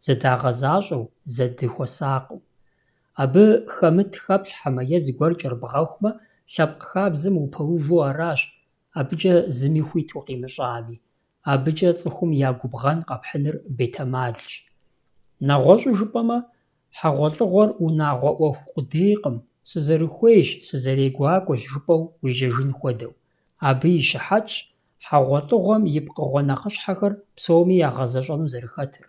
зэдагъэзащӀэу, зэдыхуэсакъыу. Абы хэмыт-хэплъхьэмэ е зыгуэр кӀэрбгъэхумэ, лъэпкъ хабзэм упэуву аращ, абыкӀэ зыми хуит укъимыщӀами. Абыкӏэ цӏыхум я губгъэн къэпхьыныр бетэмалщ. Нэгъуэщӏу жыпӏэмэ, хьэгъуэлӏыгъуэр унагъуэ ӏуэху къудейкъым, сызэрыхуейщ, сызэрегуакӏуэщ жыпӏэу уежьэжын хуэдэу. Абы и щыхьэтщ хьэгъуэлӏыгъуэм и пкъыгъуэ нэхъыщхьэхэр псоми ягъэзэщӏэну зэрыхэтыр.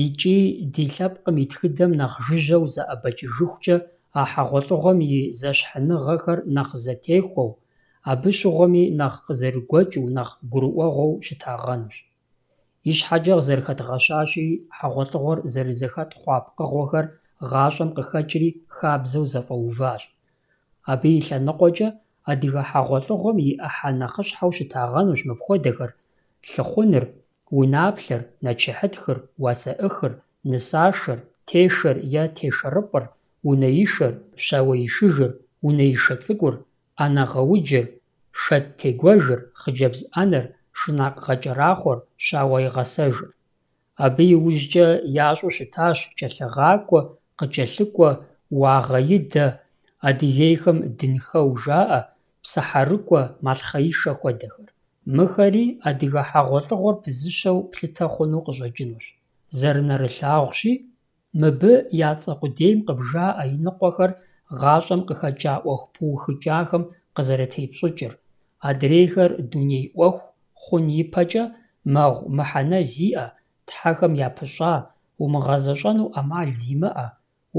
ИкӀи ди лъэпкъым и тхыдэм нэхъ жыжьэу зэӀэбэкӀыжыхукӀэ а хьэгъуэлӀыгъуэм и зэщхьыныгъэхэр нэхъ зэтехуэу, абы щыгъуэми нэхъ къызэрыгуэкӀыу, нэхъ гурыӀуэгъуэу щытагъэнущ. И щхьэкӀэ къызэрыхэдгъэщащи, хьэгъуэлӀыгъуэр зэрызэхэт хъуа пкъыгъуэхэр гъащӀэм къыхэкӀри хабзэу зэфӀэуващ. Абы и лъэныкъуэкӀэ адыгэ хьэгъуэлӀыгъуэм и Ӏыхьэ нэхъыщхьэу щытагъэнущ мыпхуэдэхэр: лъыхъуныр, унаплъэр, нэчыхьытхыр, уасэӀыхыр, нысашэр, тешэр е тешэрыпӀыр, унэишэр, щауэишыжыр, унэишэ цӀыкӀур, Ӏэнэгъэуджыр, шэттегуэжыр, хъыджэбз Ӏэнэр, шынакъ-гъэкӀэрахъуэр, щауэигъэсэжыр. Абы иужькӀэ ящӀу щытащ кӀэлъыгъакӀуэ, къыкӀэлъыкӀуэ, уагъэидэ, Адыгейхэм дынхэу жаӀэ, псыхьэрыкӀуэ, малъхъэишэ хуэдэхэр. Мыхэри адыгэ хьэгъуэлӀыгъуэр пызыщэу плъытэ хъуну къыщӀэкӀынущ. Зэрынэрылъагъущи, мыбы я цӀэ къудейм къыбжаӀэ и ныкъуэхэр гъащӀэм къыхэкӀа Ӏуэху пыухыкӀахэм къызэрытепщӀыкӀыр. Адрейхэр дуней Ӏуэху хъун ипэкӀэ мэгъу мыхьэнэ зиӀэ, тхьэхэм япыщӀа, умыгъэзэщӀэну Ӏэмал зимыӀэ,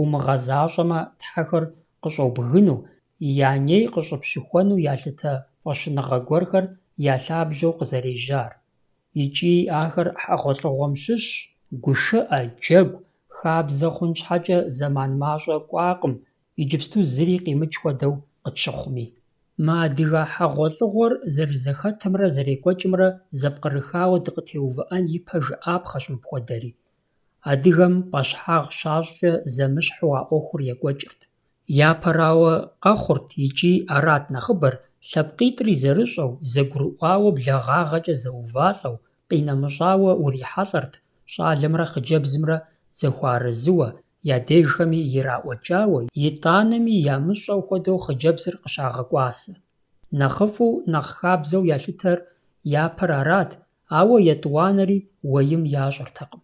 умыгъэзащӀэмэ тхьэхэр къыщӀобгыну, я ней къыщӀыпщыхуэну ялъытэ фӀэщыныгъэ гуэрхэр я лъабжьэу къызэрежьар. ИкӀи ахэр хьэгъуэлӀыгъуэм щыщщ, гушыӀэ, джэгу, хабзэ хъун щхьэкӀэ зэман мащӀэ кӀуакъым, иджыпсту зыри къимыкӀ хуэдэу къытщыхъуми. Мы адыгэ хьэгъуэлӀыгъуэр зэрызэхэтымрэ зэрекӀуэкӀымрэ зэпкърыхауэ дыкъытеувыӀэн ипэ жыӀапхъэщ мыпхуэдэри. Адыгэм пӀэщхьагъ щащӀкӀэ зэмыщхьу а Ӏуэхур екӀуэкӀырт. Япэрауэ къэхъурт икӀи арат нэхъыбэр лъэпкъитӀри зэрыщӀэу, зэгурыӀуауэ благъагъэкӀэ зэувалӀэу, къинэмыщӀауэ урихьэлӀэрт, щӀалэмрэ хъыджэбзымрэ зэхуарэзыуэ, я дежхэми ираӀуэкӀауэ, итӀанэми ямыщӀэу хуэдэу хъыджэбзыр къыщагъэкӀуасэ. НэхъыфӀу, нэхъ хабзэу ялъытэр япэр арат, ауэ етӀуанэри уэим ящӀыртэкъым.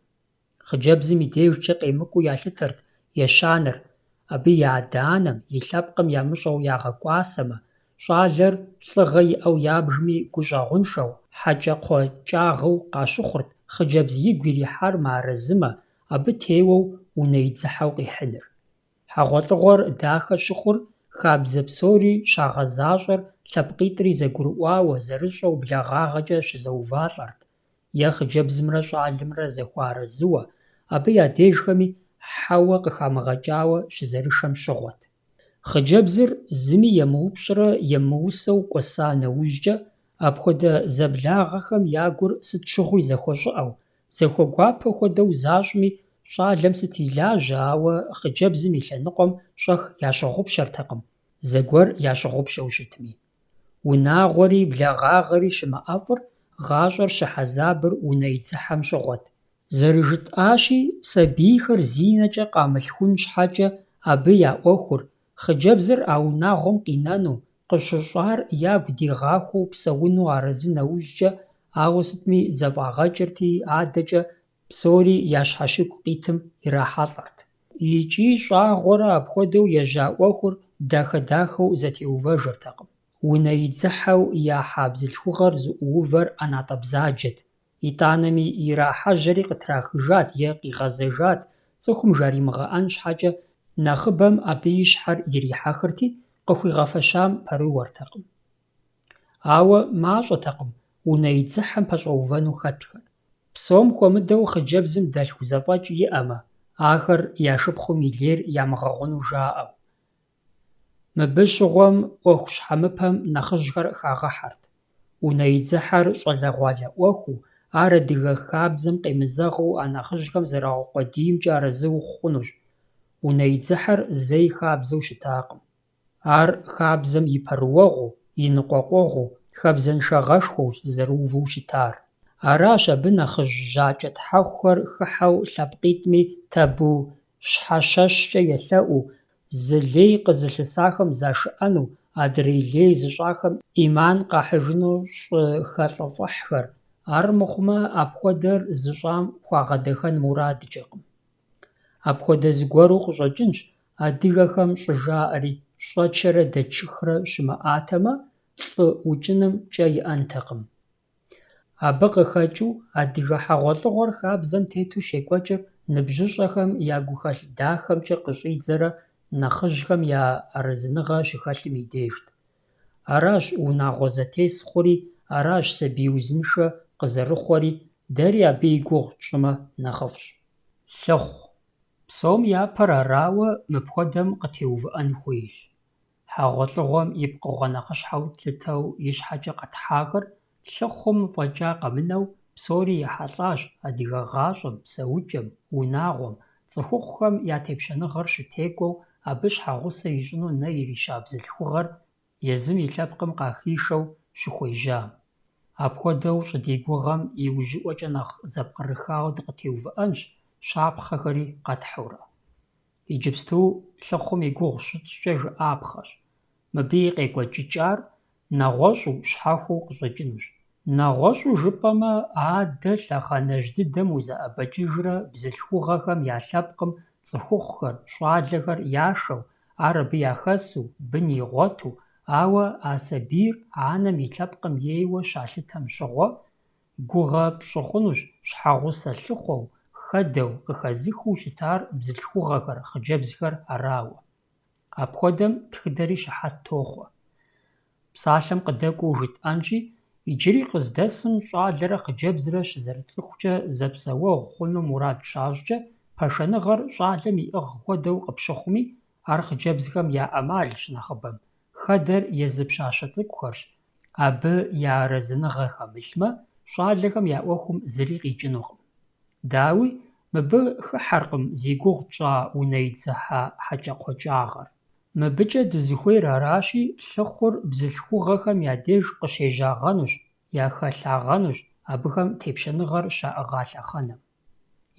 Хъыджэбзым и дежкӀэ къемыкӀуу ялъытэрт ещанэр, абы и адэ-анэм, и лъэпкъым ямыщӀэу ягъэкӀуасэмэ, щӀалэр лӀыгъэ иӀэу ябжми гущӀэгъуншэу, хьэкӀэкхъуэ кӀагъэу къащыхъурт хъыджэбз игу ирихьар мыарэзымэ, абы теуэу унэидзыхьэу къихьыныр. ХьэгъуэлӀыгъуэр дахэ щыхъур, хабзэ псори щагъэзащӀэр лъэпкъитӀри зэгурыӀуауэ, зэрыщӀэу благъагъэкӀэ щызэувалӀэрт, е хъыджэбзымрэ щӀалымрэ зэхуарэзыуэ, абы я дежхэми хьэуэ къыхамыгъэкӀауэ щызэрышэм щыгъуэт. Хъыджэбзыр зыми емыупщӀрэ емыусэу кӀуэса нэужькӀэ, апхуэдэ зэблагъэхэм я гур сыт щыгъуи зэхуэщӀыӀэу, зэхуэгуапэ хуэдэу защӀми, щӀалэм сыт илажьэ, ауэ хъыджэбзым и лъэныкъуэм щӀэх ящыгъупщэртэкъым, зэгуэр ящыгъупщэу щытми. Унагъуэри благъагъэри щымыӀэфӀыр, гъащӀэр щыхьэзабыр унэидзыхьэм щыгъуэт. ЗэрыжытӀащи, сабийхэр зи нэкӀэ къамылъхун щхьэкӀэ абы я Ӏуэхур, хъыджэбзыр а унагъуэм къинэну, къыщыщӀар ягу дигъахуэу псэуну арэзы нэужькӀэ, ауэ сытми зэфӀагъэкӀырти, адэкӀэ псори я щхьэщыгу къитым ирахьэлӀэрт. ИкӀи щӀагъуэрэ апхуэдэу ежьа Ӏуэхур дахэ-дахэу зэтеувэжыртэкъым. Унэидзыхьэу я хьа бзылъхугъэр зыӀуувэр ӀэнатӀэ бзаджэт, итӀанэми ирахьэжьэри къытрахыжат е къигъэзэжат, цӀыхум жаримыгъэӀэн щхьэкӀэ нэхъыбэм абы и щхьэр ирихьэхырти, къыхуигъэфэщам пэрыуэртэкъым. Ауэ мащӀэтэкъым унэидзыхьэм пэщӀэувэну хэтхэр. Псом хуэмыдэу хъыджэбзым дэлъ узэфӀэкӀ иӀэмэ, ахэр я шыпхъум и лейр ямыгъэгъуну жаӀэу. Мыбы щыгъуэм Ӏуэху щхьэмыпэм нэхъыжьхэр хагъыхьэрт. Унэидзыхьэр щӀалэгъуалэ Ӏуэхуу, ар адыгэ хабзэм къемызэгъыу а нэхъыжьхэм зэрагъэкъуэдиймкӀэ арэзы ухъунущ. Унэидзыхьэр зэи хабзэу щытакъым. Ар хабзэм и пэрыуэгъуэу, и ныкъуэкъуэгъуэу, хабзэншагъэшхуэущ зэрыувэу щытар. Аращ абы нэхъыжь жьакӀэ тхьэхухэр хыхьэу лъэпкъитӀми табу щхьэщэщкӀэ елъэӀуу, зы лей къызылъысахэм зашыӀэну, адрей лей зыщӀахэм Ӏиман къахьыжыну щӀы хэлӀыфӀыхьхэр, Ар мыхъумэ, апхуэдэр зыщӀам хуагъэдэхэн мурадкӀэкъым. Апхуэдэ зыгуэру къыщӀэкӀынщ адыгэхэм щӀы жаӀэри щӀэчэрэ дэчыхрэ щымыӀатэмэ, лӀы укӀыным кӀэ иӀэнтэкъым. Абы къыхэкӀыу адыгэ хьэгъуэлӀыгъуэр хабзэм тету щекӀуэкӀыр ныбжьыщӀэхэм я гухэлъ дахэмкӀэ къыщӀидзэрэ нэхъыжьхэм я арэзыныгъэ щыхэлъым и дежт. Аращ унагъуэ зэтес хъури, аращ сабий узыншэ къызэрыхъуэри, дэри абы и гугъу тщӀымэ нэхъыфӀщ. Лъыхъу. Псом япэр арауэ мыпхуэдэм къытеувыӀэн хуейщ. ХьэгъуэлӀыгъуэм и пкъыгъуэ нэхъыщхьэу тлъытэу и щхьэкӀэ къэтхьахэр лъыхъум фӀэкӀа къэмынэу псори ехьэлӀащ адыгэ гъащӀэм, псэукӀэм, унагъуэм, цӀыхухъухэм я тепщэныгъэр щытекӀуэу абы щхьэгъусэ ищӀыну нэ ириша бзылъхугъэр езым и лъэпкъым къахишэу щыхуежьа. Апхуэдэу щӀыдегугъэм и ужьыӀуэкӀэ нэхъ зэпкърыхауэ дыкъытеувыӀэнщ, щапхъэхэри къэтхьэурэ. Иджыпсту лъыхъум и гугъу щытщӀкӀэ жыӀапхъэщ. Мыбы и къекӀуэкӀыкӀар нэгъуэщӀу, щхьэхуэу къыщӀэкӀынущ. НэгъуэщӀу жыпӀэмэ, адэ лъэхъэнэжь дыдэм узэӀэбэкӀыжрэ бзылъхугъэхэм я лъэпкъым цӀыхухъухэр, щӀалэхэр яшэу, ар абы яхэсу, бын игъуэту, ауэ а сабийр анэм и лъэпкъым ейуэ щалъытэм щыгъуэ, гугъэ пщӀы хъунущ щхьэгъусэ лъыхъуэу, хэдэу, къыхэзыхыу щытар бзылъхугъэхэр, хъыджэбзхэр арауэ. Апхуэдэм тхыдэри щыхьэт тохъуэ. Псалъэм къыдэкӀуэу жытӀэнщи, иджыри къыздэсым щӀалэрэ хъыджэбзрэ щызэрыцӀыхукӀэ зэпсэуэгъу хъуну мурад щащӀкӀэ, пашэныгъэр щӀалэм иӀыгъ хуэдэу къыпщыхъуми, ар хъыджэбзхэм я Ӏэмалщ нэхъыбэм. Хэдэр езы пщащэ цӀыкӀухэрщ. Абы я арэзыныгъэ хэмылъмэ, щӀалэхэм я Ӏуэхум зыри къикӀынукъым. Дауи, мыбы хыхьэркъым зи гугъу тщӀа унэидзыхьэ хьэкӀэкхъуэкӀагъэр. МыбыкӀэ дызыхуейр аращи, лъыхъур бзылъхугъэхэм я деж къыщежьагъэнущ, яхэлъагъэнущ абыхэм тепщэныгъэр щаӀыгъа лъэхъэнэм.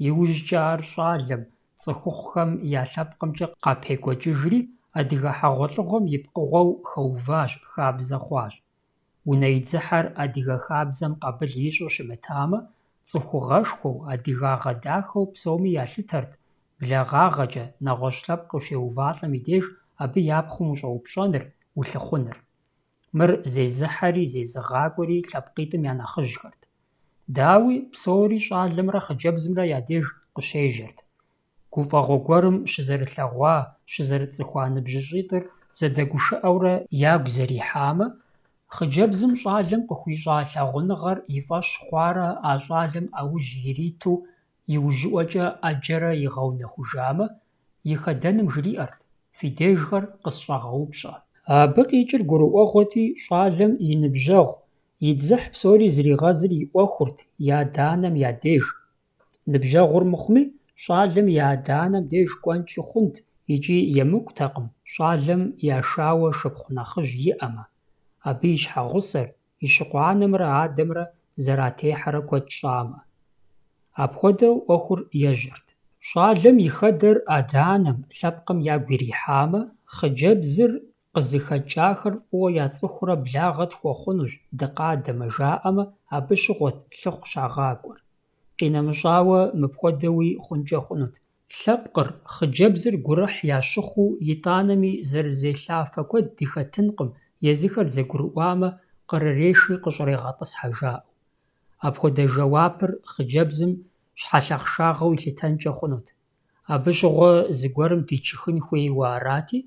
ИужькӀэ ар щӀалэм, цӀыхухъухэм я лъэпкъымкӀэ къапекӀуэкӀыжри, адыгэ хьэгъуэлӀыгъуэм и пкъыгъуэу хэуващ, хабзэ хъуащ. Унэидзыхьэр адыгэ хабзэм къабыл ищӀу щымытамэ, цӀыхугъэшхуэу, адыгагъэ дахэу псоми ялъытэрт, благъагъэкӀэ, нэгъуэщӀ лъэпкъ ущеувалӀэм и деж абы япхъум ущӀэупщӀэныр, улъыхъуныр. Мыр зезыхьэри зезыгъакӀуэри лъэпкъитӀым я нэхъыжьхэрт. Дауи, псори щӀалэмрэ хъыджэбзымрэ я деж къыщежьэрт. ГуфӀэгъуэ гуэрым щызэрылъэгъуа, щызэрыцӀыхуа ныбжьыщӀитӀыр зэдэгушыӀэурэ ягу зэрихьамэ, хъыджэбзым щӀалэм къыхуищӀа лъагъуныгъэр и фӀэщ хъуарэ а щӀалэм Ӏэужь ириту и ужьыӀуэкӀэ Ӏэджэрэ игъэунэхужамэ, и хэдэным жриӀэрт: «Фи дежхэр къысщӀэгъэупщӀэ». Абы къикӀыр гурыӀуэгъуэти, щӀалэм и ныбжьэгъу, и дзыхь псори зригъэзыр и Ӏуэхурт и адэ-анэм я деж. Ныбжьэгъур мыхъуми, щӀалэм и адэ-анэм деж кӀуэнкӀи хъунт икӀи емыкӀутэкъым щӀалэм яшауэ шыпхъу нэхъыжь иӀэмэ, абы и щхьэгъусэр, и щыкъуанымрэ адэмрэ зэратехьэрэ куэд щӀамэ. Апхуэдэу Ӏуэхур ежьэрт. ЩӀалэм и хэдэр адэ-анэм, лъэпкъым ягу ирихьамэ, хъыджэбзыр къызыхэкӀахэр фӀыуэ яцӀыхурэ благъэ тхуэхъунущ, дыкъадэмэ жаӀэмэ, абы щыгъуэт лъыхъу щагъакӀуэр. КъинэмыщӀауэ мыпхуэдэуи хъункӀэ хъунут. Лъэпкъыр, хъыджэбзыр гурыхь ящыхъуу, итӀанэми зэрызелъафэ куэд дихэтынкъым, езыхэр зэгурыӀуамэ, къырыреши къыщӀрегъэтӀысхьэ жаӀэу. Апхуэдэ жэуапыр хъыджэбзым щхьэлъахъшагъэу илъытэнкӀэ хъунут. Абы щыгъуэ зыгуэрым дичыхын хуейуэ арати,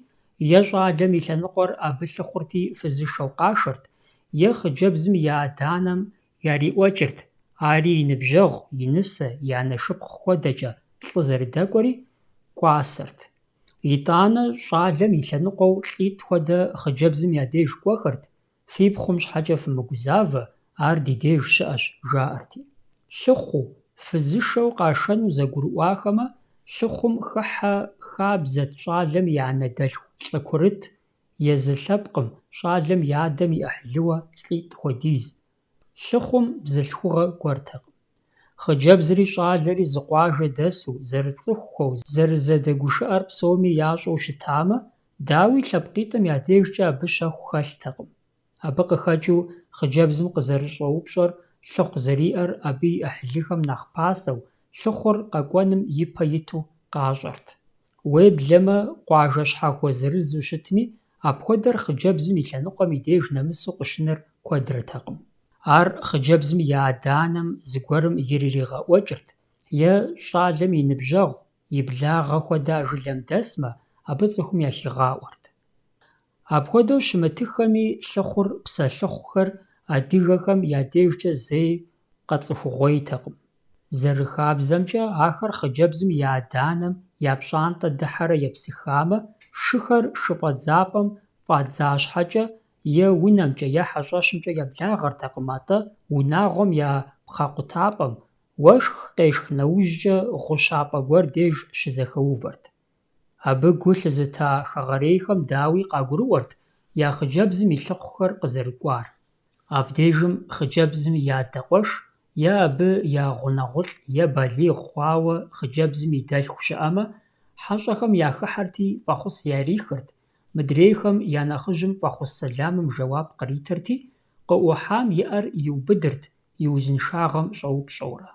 е щӀалэм и лъэныкъуэр абы лъыхъурти фызышэу къашэрт, е хъыджэбзым и адэ-анэм яриӀуэкӀырт, ари и ныбжьэгъу, и нысэ, и анэшыпхъу хуэдэкӀэ лӀы зэрыдэкӀуэри кӀуасэрт. ИтӀанэ щӀалэм и лъэныкъуэу лӀитӀ хуэдэ хъыджэбзым я деж кӀуэхэрт: «Фи пхъум щхьэкӀэ фымыгузавэ, ар ди деж щыӀэщ», жаӀэрти. Лъыхъуу, фызышэу къашэну зэгурыӀуахэмэ, лъыхъум хыхьэ хабзэт щӀалэм и анэдэлъху лӀы курыт, езы лъэпкъым, щӀалэм и адэм и Ӏыхьлыуэ лӀитӀ хуэдиз. Лъыхъум бзылъхугъэ гуэртэкъым. Хъыджэбзри щӀалэри зы къуажэ дэсу, зэрыцӀыхухэу, зэрызэдэгушыӀэр псоми ящӀэу щытамэ, дауи лъэпкъитӀым я дежкӀэ абы щэху хэлътэкъым. Абы къыхэкӀыу хъыджэбзым къызэрыщӀэупщӀэр лъыхъу зэриӏэр абы и ӏыхьлыхэм нэхъ пасэу, лъыхъур къэкӏуэным ипэ иту къащӏэрт. Уеблэмэ, къуажэ щхьэхуэ зырызу щытми, апхуэдэр хъыджэбзым и лъэныкъуэм и деж нэмысу къыщыныр куэдрэтэкъым. Ар хъыджэбзым и адэ-анэм зыгуэрым ириригъэӏуэкӏырт, е щӏалэм и ныбжьэгъу, и благъэ хуэдэ а жылэм дэсмэ, абы цӏыхум яхигъаӏуэрт. Апхуэдэу щымытыххэми, лъыхъур псэлъыхъухэр адыгэхэм я дежкӏэ зэи къэцӏыхугъуейтэкъым. Зэрыхабзэмкӏэ, ахэр хъыджэбзым и адэ-анэм я пщӏантӏэ дыхьэрэ епсыхамэ, шыхэр шыфӏэдзапӏэм фӏадза щхьэкӏэ е унэмкӏэ е хьэщӏэщымкӏэ еблагъэртэкъым, атӏэ унагъуэм я пхъэкъутапӏэм, уэшх-къешх нэужькӏэ гъущапӏэ гуэр деж щызэхэувэрт. Абы гу лъызыта хэгъэрейхэм дауи къагурыӏуэрт я хъыджэбзым и лъыхъухэр къызэрыкӏуар. Абдежым хъыджэбзым и адэ къуэш, е абы я гъунэгъулӏ е балигъ хъуауэ хъыджэбзым и дэлъху щыӏэмэ, хьэщӏэхэм яхыхьэрти фӏэхъус ярихырт, мыдрейхэм я нэхъыжьым фӏэхъус сэламым жэуап къритырти, къыӏухьам иӏэр иубыдырт и узыншагъэм щӏэупщӏэурэ.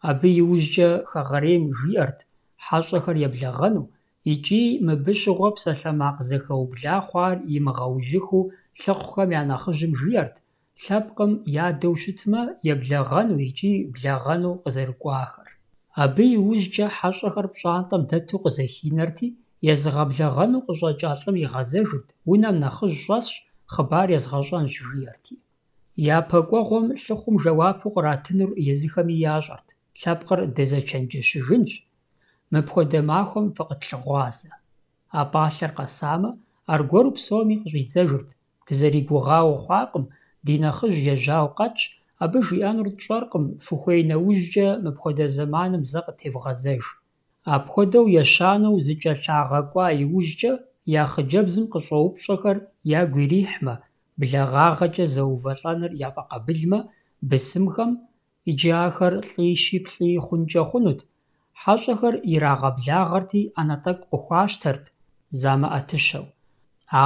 Абы иужькӏэ хэгъэрейм жиӏэрт хьэщӏэхэр еблагъэну, икӏи мыбы щыгъуэ псалъэмакъ зэхэубла хъуар имыгъэужьыху лъыхъухэм я нэхъыжьым жиӏэрт лъэпкъым ядэу щытмэ, еблагъэну икӏи благъэну къызэрыкӏуахэр. Абы иужькӏэ хьэщӏэхэр пщӏантӏэм дэту къызэхинэрти, езыгъэблэгъэну къыщӏэкӏа лӏым игъэзэжырт, унэм нэхъыжь щӏэсщ, хъыбар езгъэщӏэнщ жиӏэрти. Япэ кӏуэгъуэм лъыхъум жэуапу къратынур езыхэми ящӏэрт, лъэпкъыр дезэчэнджэщыжынщ, мыпхуэдэ махуэм фыкъытлъыгъуазэ. А пӏалъэр къэсамэ, аргуэру псоми къыщӏидзэжырт, дызэригугъауэ хъуакъым, ди нэхъыжь ежьауэ къэтщ, абы жиӏэнур тщӏэркъым, фыхуей нэужькӏэ мыпхуэдэ зэманым зэ къытевгъэзэж. Апхуэдэу ещанэу зыкӏэлъагъэкӏуа иужькӏэ, я хъыджэбзым къыщӏоупщӏэхэр ягу ирихьмэ, благъагъэкӏэ зэувэлӏэныр яфӏэкъэбылмэ, бысымхэм иджы ахэр лӏищи-плӏи хъункӏэ хъунут, хьэщӏэхэр ирагъэблагъэрти ӏэнэ тӏэкӏу къыхуащтэрт замыӏэтыщэу.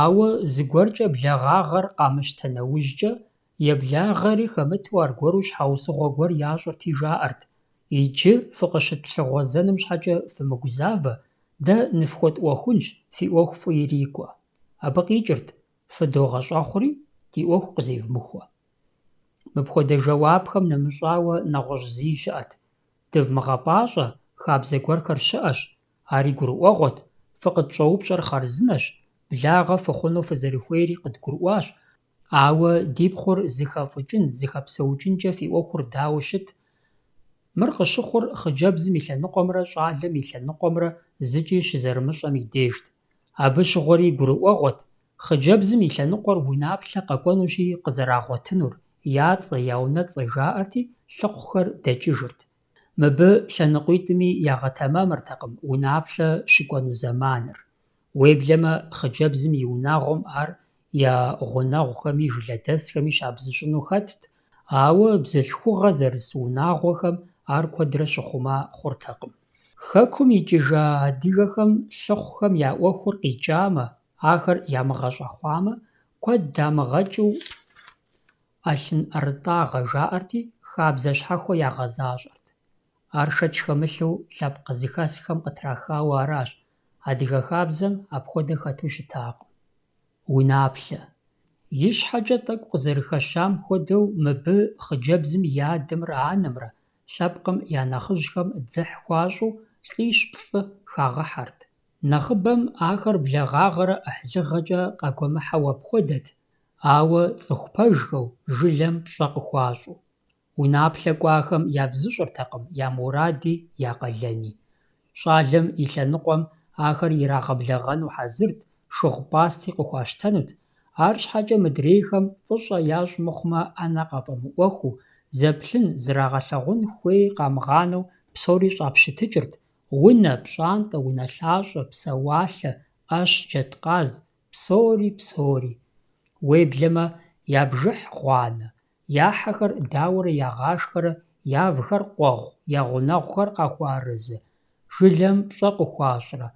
Ауэ зыгуэркӏэ благъагъэр къамыщтэ нэужькӏэ, еблагъэри хэмыту аргуэру щхьэусыгъуэ гуэр ящӏырти жаӏэрт: иджы фыкъыщытлъыгъуэзэным щхьэкӏэ фымыгузавэ, дэ ныфхуэтӏуэхунщ, фи ӏуэху фӏы ирикӏуэ. Абы къикӏырт: фыдогъэщӏэхъури, ди ӏуэху къызевмыхуэ. Мыпхуэдэ жэуапхэм нэмыщӏауэ нэгъуэщӏ зыи щыӏэт: дывмыгъэпӏащӏэ, хабзэ гуэрхэр щыӏэщ, ари гурыӏуэгъуэт, фыкъытщӏэупщӏэр хъарзынэщ, благъэ фыхъуну фызэрыхуейри къыдгурыӏуащ, ауэ ди пхъур зыхэфӏыкӏын, зыхэпсэукӏынкӏэ фи ӏуэхур дауэ щыт? Мыр къыщыхъур хъыджэбзым и лъэныкъуэмрэ щӏалэм и лъэныкъуэмрэ зыкӏи щызэрымыщӏэм и дежт. Абы щыгъуэри гурыӏуэгъуэт, хъыджэбзым и лъэныкъуэр уи наплъэ къэкӏуэнущи къызэрагъуэтынур, яцӏэ, яунэцӏэ жаӏэрти, лъыхъухэр дэкӏыжырт. Мыбы лъэныкъуитӏми ягъэтэмэмыртэкъым унаплъэ щыкӏуэну зэманыр. Уеблэмэ, хъыджэбзым и унагъуэм ар я гъунэгъухэми жылэдэсхэми щабзыщӏыну хэтт, ауэ бзылъхугъэ зэрыс унагъуэхэм ар куэдрэ щыхъума хъуртэкъым. Хэкум икӏыжа адыгэхэм лъыхъухэм я ӏуэхур къикӏамэ, ахэр ямыгъэщӏэхъуамэ, куэд дамыгъэкӏыу ӏэлъынӏэрытӏагъэ жаӏэрти, хабзэ щхьэхуэ ягъэзащӏэрт. Ар шэч хэмылъу лъэпкъ зыхэсхэм къытрахауэ аращ, адыгэ хабзэм апхуэдэ хэту щытакъым. Унаплъэ. И щхьэкӏэ тӏэкӏу къызэрыхэщам хуэдэу мыбы хъыджэбзым и адэмрэ анэмрэ лъэпкъым я нэхъыжьхэм дзыхь хуащӏу лӏищ-плӏы хагъыхьэрт. Нэхъыбэм ахэр благъагъэрэ ӏыхьлыгъэкӏэ къагуэмыхьэу апхуэдэт, ауэ цӏыху пэжхэу, жылэм пщӏэ къыхуащӏу. Унаплъэ кӏуахэм ябзыщӏыртэкъым я муради, я къалэни. ЩӀалэм и лъэныкъуэм ахэр ирагъэблэгъэну хьэзырт, шыгъу пӏасти къыхуащтэнут, арщхьэкӏэ мыдрейхэм фӏыщӏэ ящӏ мыхъумэ ӏэнэ къафӏэмыӏуэхуу, зэплъын, зрагъэлъэгъун хуей къамыгъанэу псори щӏапщытыкӏырт: унэ, пщӏантӏэ, унэлъащӏэ, псэуалъэ, ӏэщ, джэдкъаз, псори. Уеблэмэ, я бжыхь гъуанэ, я хьэхэр дауэрэ ягъашхэрэ, я вхэр къуэгъу, я гъунэгъухэр къахуарэзы, жылэм пщӏэ къыхуащӏрэ,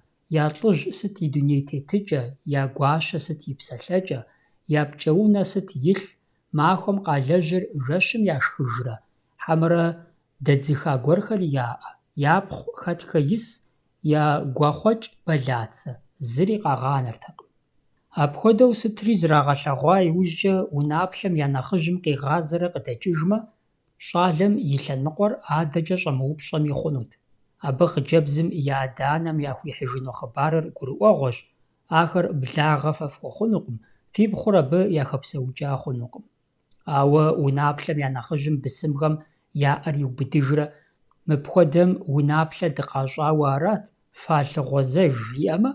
я лӏыжь сыт и дуней тетыкӏэ, я гуащэ сыт и псэлъэкӏэ, я пкӏэунэ сыт илъ, махуэм къалэжьыр жэщым яшхыжрэ, хьэмэрэ дэдзыха гуэрхэр яӏэ, япхъу хэтхэ ис, я гуахъуэкӏ бэлацэ, зыри къагъанэртэкъым. Апхуэдэу сытри зрагъэлъэгъуа иужькӏэ унаплъэм я нэхъыжьым къигъазэрэ къыдэкӏыжмэ, щӏалэм и лъэныкъуэр адэкӏэ щӏэмыупщӏэми хъунут. Абы хъыджэбзым и адэ-анэм яхуихьыжыну хъыбарыр гурыӏуэгъуэщ, ахэр благъэ фэфхуэхъунукъым, фи пхъур абы яхэпсэукӏа хъунукъым. Ауэ унаплъэм я нэхъыжьым бысымхэм яӏэр иубыдыжрэ, мыпхуэдэм унаплъэ дыкъащӏауэ арат, фалъыгъуэзэж жиӏэмэ,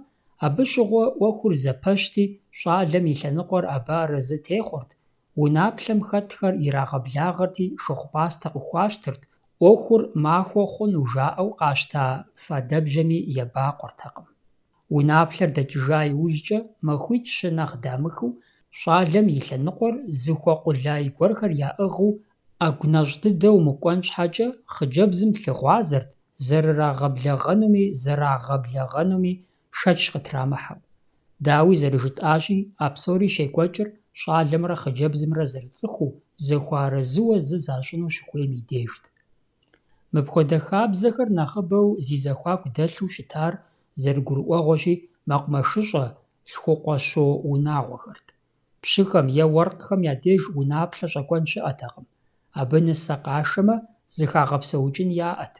абы щыгъуэ ӏуэхур зэпэщти, щӏалэм и лъэныкъуэр абы арэзы техъуэрт, унаплъэм хэтхэр ирагъэблагъэрти, шыгъу пӏастэ къыхуащтырт, ӏуэхур махуэ хъуну жаӏэу къащта фадэбжьэми ебакъуэртэкъым. Унаплъэр дэкӏыжа иужькӏэ, махуитӏ-щы нэхъ дамыхыу, щӏалэм и лъэныкъуэр зыхуэкъулай гуэрхэр яӏыгъыу ӏэгу нэщӏ дыдэ умыкӏуэн щхьэкӏэ, хъыджэбзым плъыгъуазэрт, зэрырагъэблэгъэнуми зэрагъэблэгъэнуми шэч къытрамыхьэу. Дауи зэрыжытӏащи, а псори щекӏуэкӏыр щӏалэмрэ хъыджэбзымрэ зэрыцӏыхуу, зыхуэарэзыуэ зы защӏыну щыхуейм и дежт. Мыпхуэдэ хабзэхэр нэхъыбэу зи зэхуаку дэлъу щытар, зэрыгурыӏуэгъуэщи, мэкъумэшыщӏэ, лъхукъуэщо унагъуэхэрт. Пщыхэм е уэркъхэм я деж унаплъэ щӏэкӏуэн щыӏэтэкъым. Абы нысэ къашэмэ, зыхагъэпсэукӏын яӏэт.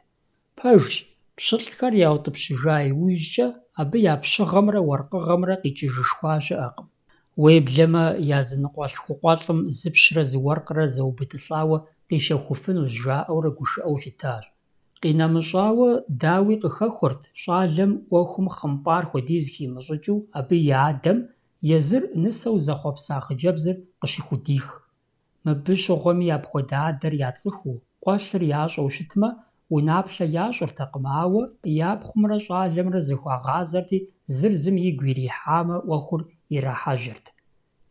Пэжщ, пщылӏхэр яутӏыпщыжа иужькӏэ, абы я пщыгъэмрэ уэркъыгъэмрэ къикӏыжышхуа щыӏэкъым. Уеблэмэ, языныкъуэ лъхукъуэлӏым зыпщрэ зыуэркърэ зэубыдылӏауэ къищэхуфынущ жаӏэурэ гушыӏэу щытащ. Къинэмыщӏауэ, дауи къыхэхуэрт, щӏалэм ӏуэхум хъымпӏар хуэдиз химыщӏыкӏыу, абы и адэм езыр нысэу зэхъуэпса хъыджэбзыр къыщихудих. Мыбы щыгъуэми апхуэдэ адэр яцӏыхуу, къуэлъыр ящӏэу щытмэ, унаплъэ ящӏыртэкъым, ауэ япхъумрэ щӏалэмрэ зыхуагъазэрти, зыр зым игу ирихьамэ, ӏуэхур ирахьэжьырт.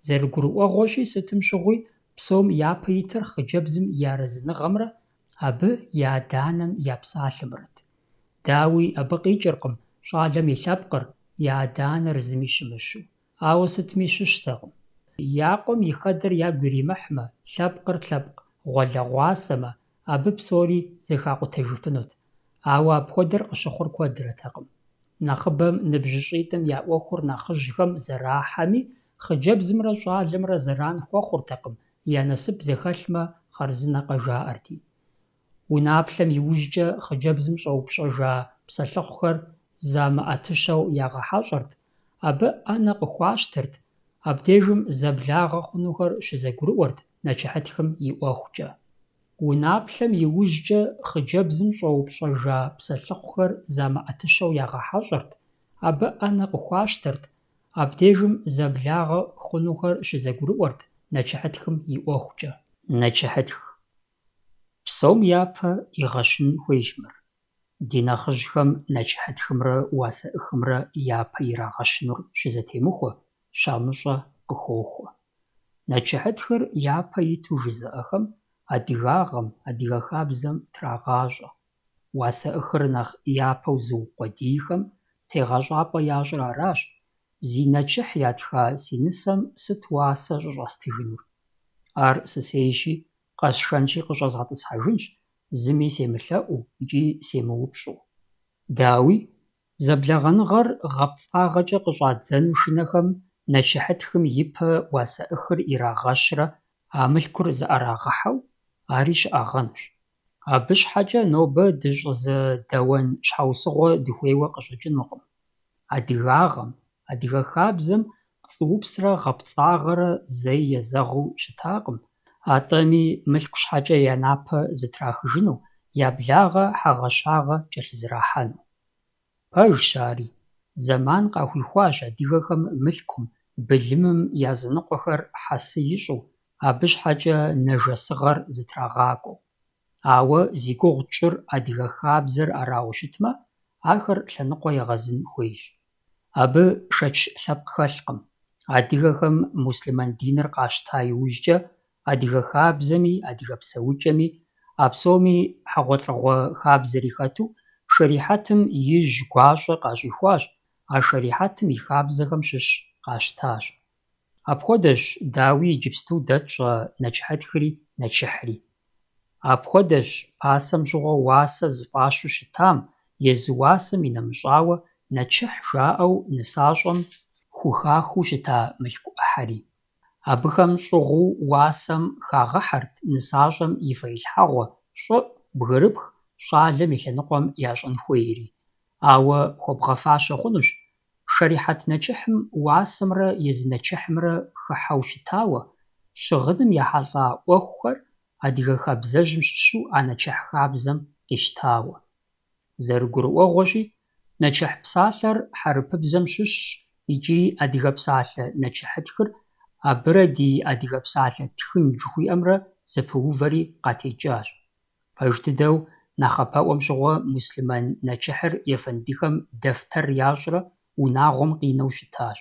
Зэрыгурыӏуэгъуэщи, сытым щыгъуи, псом япэ итыр хъыджэбзым и арэзыныгъэмрэ, абы и адэ-анэм я псалъэмрэт. Дауи абы къикӏыркъым щӏалэм и лъэпкъыр, и адэ-анэр зыми щымыщу. Ауэ сытми щыщтэкъым. Я къуэм и хадэр ягу иримыхьмэ, лъэпкъыр лъэпкъ гъуэлэгъуасэмэ, абы псори зыхакъутэжыфынут. Ауэ апхуэдэр къыщыхъур куэдрэтэкъым. Нэхъыбэм ныбжьыщӏитӏым я ӏуэхур нэхъыжьхэм зэрахьэми, хъыджэбзымрэ щӏалэмрэ зэран хуэхъуртэкъым, я насып зэхэлъмэ, хъарзынэкъэ жаӏэрти. Унаплъэм иужькӏэ хъыджэбзым щӏэупщӏэжа псэлъыхъухэр замыӏэтыщэу ягъэхьэщӏэрт, абы ӏэнэ къыхуащтырт, абдежым зэблагъэ хъунухэр щызэгурыӏуэрт нэчыхьытхэм и ӏуэхукӏэ. Унаплъэм иужькӏэ хъыджэбзым щӏэупщӏэжа псэлъыхъухэр замыӏэтыщэу ягъэхьэщӏэрт, абы ӏэнэ къыхуащтырт, абдежым зэблагъэ хъунухэр щызэгурыӏуэрт нэчыхьытхэм и ӏуэхукӏэ. Нэчыхьытх. Псом япэ игъэщын хуейщ мыр. Ди нэхъыжьхэм нэчыхьытхымрэ уасэӏыхымрэ япэ ирагъэщынур щызэтемыхуэ, щамыщӏэ къыхохуэ. Нэчыхьытхыр япэ иту жызыӏэхэм адыгагъэм, адыгэ хабзэм трагъащӏэ. Уасэӏыхыр нэхъ япэу зыукъуэдийхэм тегъэщӏапӏэ ящӏыр аращ: зи нэчыхь ятха си нысэм сыт уасэ щӏыщӏэстыжынур? Ар сысейщи, къэсшэнщи къыщӏэзгъэтӏысхьэжынщ, зыми семылъэӏуу икӏи семыупщӏу. Дауи, зэблэгъэныгъэр гъэпцӏагъэкӏэ къыщӏадзэну шынэхэм нэчыхьытхым ипэ уасэӏыхыр ирагъэщрэ, а мылъкур зыӏэрагъыхьэу, ари щыӏэгъэнущ. Абы щхьэкӏэ нобэ дыщӏызэдэуэн щхьэусыгъуэ дыхуейуэ къыщӏыкӏынукъым. Адыгагъэм, адыгэ хабзэм пцӏыупсрэ гъэпцӏагъэрэ зэи езэгъыу щытакъым, атӏэми мылъку щхьэкӏэ я напэ зытрахыжыну, я благъэ хьэгъэщагъэ кӏэлъызэрахьэну. Пэжщ ари. Зэман къахуихуащ адыгэхэм мылъкум, былымым языныкъуэхэр хьэсы ищӏу, абы щхьэкӏэ нэжэсыгъэр зытрагъакӏуэу. Ауэ зи гугъу тщӏыр адыгэ хабзэр арауэ щытмэ, ахэр лъэныкъуэ егъэзын хуейщ. Абы шэч лъэпкъ хэлъкъым. Адыгэхэм муслъэман диныр къащта иужькӏэ, адыгэ хабзэми, адыгэ псэукӏэми, а псоми хьэгъуэлӏыгъуэ хабзэри хэту, шэрихьэтым ижь гуащӏэ къащӏихуащ, а шэрихьэтым и хабзэхэм щыщ къащтащ. Апхуэдэщ дауи иджыпсту дэт щӏэ нэчыхьытхэри нэчыхьри. Апхуэдэщ пасэм щӏыгъуэ уасэ зыфӏащу щытам, езы уасэм инэмыщӏауэ нэчыхь жаӏэу нысащӏэм хухахыу щыта мылъку ӏыхьэри. Абыхэм щӏыгъуу уасэм хагъэхьэрт нысащӏэм и фэилъхьэгъуэ, щӏы, бгырыпх щӏалэм и лъэныкъуэм ящӏэн хуейри. Ауэ хуэбгъэфащэ хъунущ шэрихьэт нэчыхьым уасэмрэ езы нэчыхьымрэ хыхьэу щытауэ, щыгъыным ехьэлӏа ӏуэхухэр адыгэ хабзэжьым щыщу а нэчыхь хабзэм къищтауэ. Зэрыгурыӏуэгъуэщи, нэчыхь псалъэр хьэрыпыбзэм щыщщ икӏи адыгэ псалъэ нэчыхьытхыр абырэ ди адыгэ псалъэ тхынж жыхуиӏэмрэ зэпыуvēри къатекӏащ. Пэж дыдэу нэхъапэӏуэм щыгъуэ муслъэмэн нэчыхьыр ефэндыхэм дэфтэр ящӏрэ унагъуэм къинэу щытащ.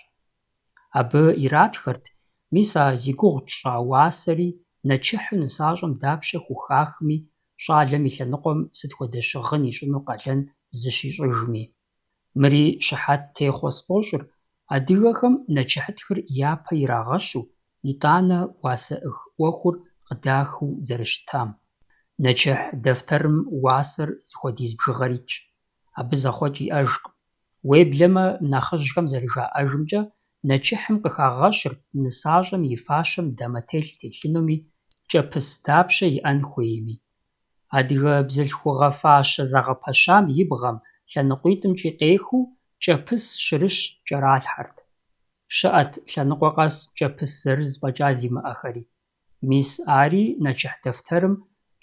Абы иратхэрт мис а зи гугъу тщӏа уасэри нэчыхьу нысащӏэм дапщэ хухахми, щӏалэм и лъэныкъуэм сыт хуэдэ щыгъын ищӏыну къалэн зыщищӏыжми. Мыри щыхьэт техъуэ сфӏощӏыр, адыгэхэм нэчыхьытхыр япэ ирагъэщу, итӏанэ уасэ ӏых ӏуэхур къыдахыу зэрыщытам. Нэчыхь дэфтэрым уасэр зыхуэдиз бжыгъэр итщ. Абы зэхъуэкӏ иӏэжкъым. Уеблэмэ, нэхъыжьхэм зэрыжаӏэжымкӏэ, нэчыхьым къыхагъэщырт нысащӏэм и фащэм дамэ телъ телъынуми, кӏэпыс дапщэ иӏэн хуейми. Адыгэ бзылъхугъэ фащэ загъэпэщам и бгъэм, лъэныкъуитӏымкӏи къехыу, кӏэпыс щырыщ кӏэралъхьэрт. Щыӏэт лъэныкъуэ къэс кӏэпыс зырыз фӏэкӏа зимыӏэхэри. Мис ари нэчыхь дэфтэрым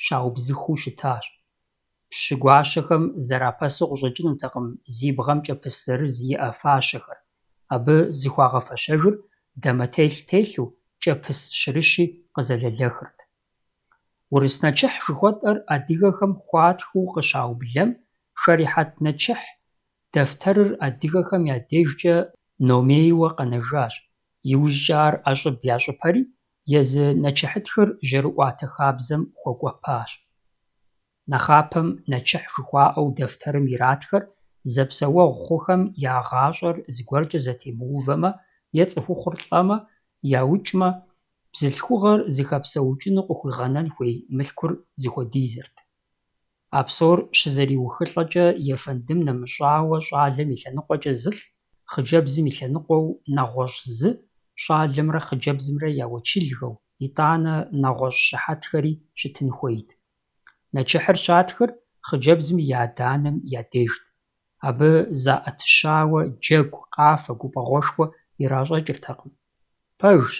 щаубзыхуу щытащ. Пщы гуащэхэм зэрапэсу къыщӏэкӏынутэкъым зи бгъэм кӏэпыс зырыз иӏэ фащэхэр. Абы зыхуагъэфэщэжыр дамэ телъ телъу, кӏэпыс щырыщи къызэлэлэхырт. Урыс нэчыхь жыхуэтӏэр адыгэхэм хуатхэу къыщаублэм, шэрихьэт нэчыхь дэфтэрыр адыгэхэм я дежкӏэ номейуэ къэнэжащ. Иужькӏэ ар ӏэщӏыб ящӏыпэри, езы нэчыхьытхыр жьэрыӏуатэ хабзэм хуэкӏуэпащ. Нэхъапэм нэчыхь жыхуаӏэу дэфтэрым иратхэр зэпсэуэгъу хъухэм я гъащӏэр зыгуэркӏэ зэтемыувэмэ, е цӏыхухъур лӏэмэ, яукӏмэ, бзылъхугъэр зыхэпсэукӏыну къыхуигъэнэн хуей мылъкур зыхуэдизырт. А псор щызэриухылӏэкӏэ ефэндым нэмыщӏауэ щӏалэм и лъэныкъуэкӏэ зылъ, хъыджэбзым и лъэныкъуэу нэгъуэщӏ зы, щӏалэмрэ хъыджэбзымрэ яуэчылгэу, итӏанэ нэгъуэщӏ щыхьэтхэри щытын хуейт. Нэчыхьыр щатхыр хъыджэбзым и адэ-анэм ядежт. Абы заӏэтыщауэ джэгу, къафэ, гуфӏэгъуэшхуэ иращӏэкӏыртэкъым. Пэжщ,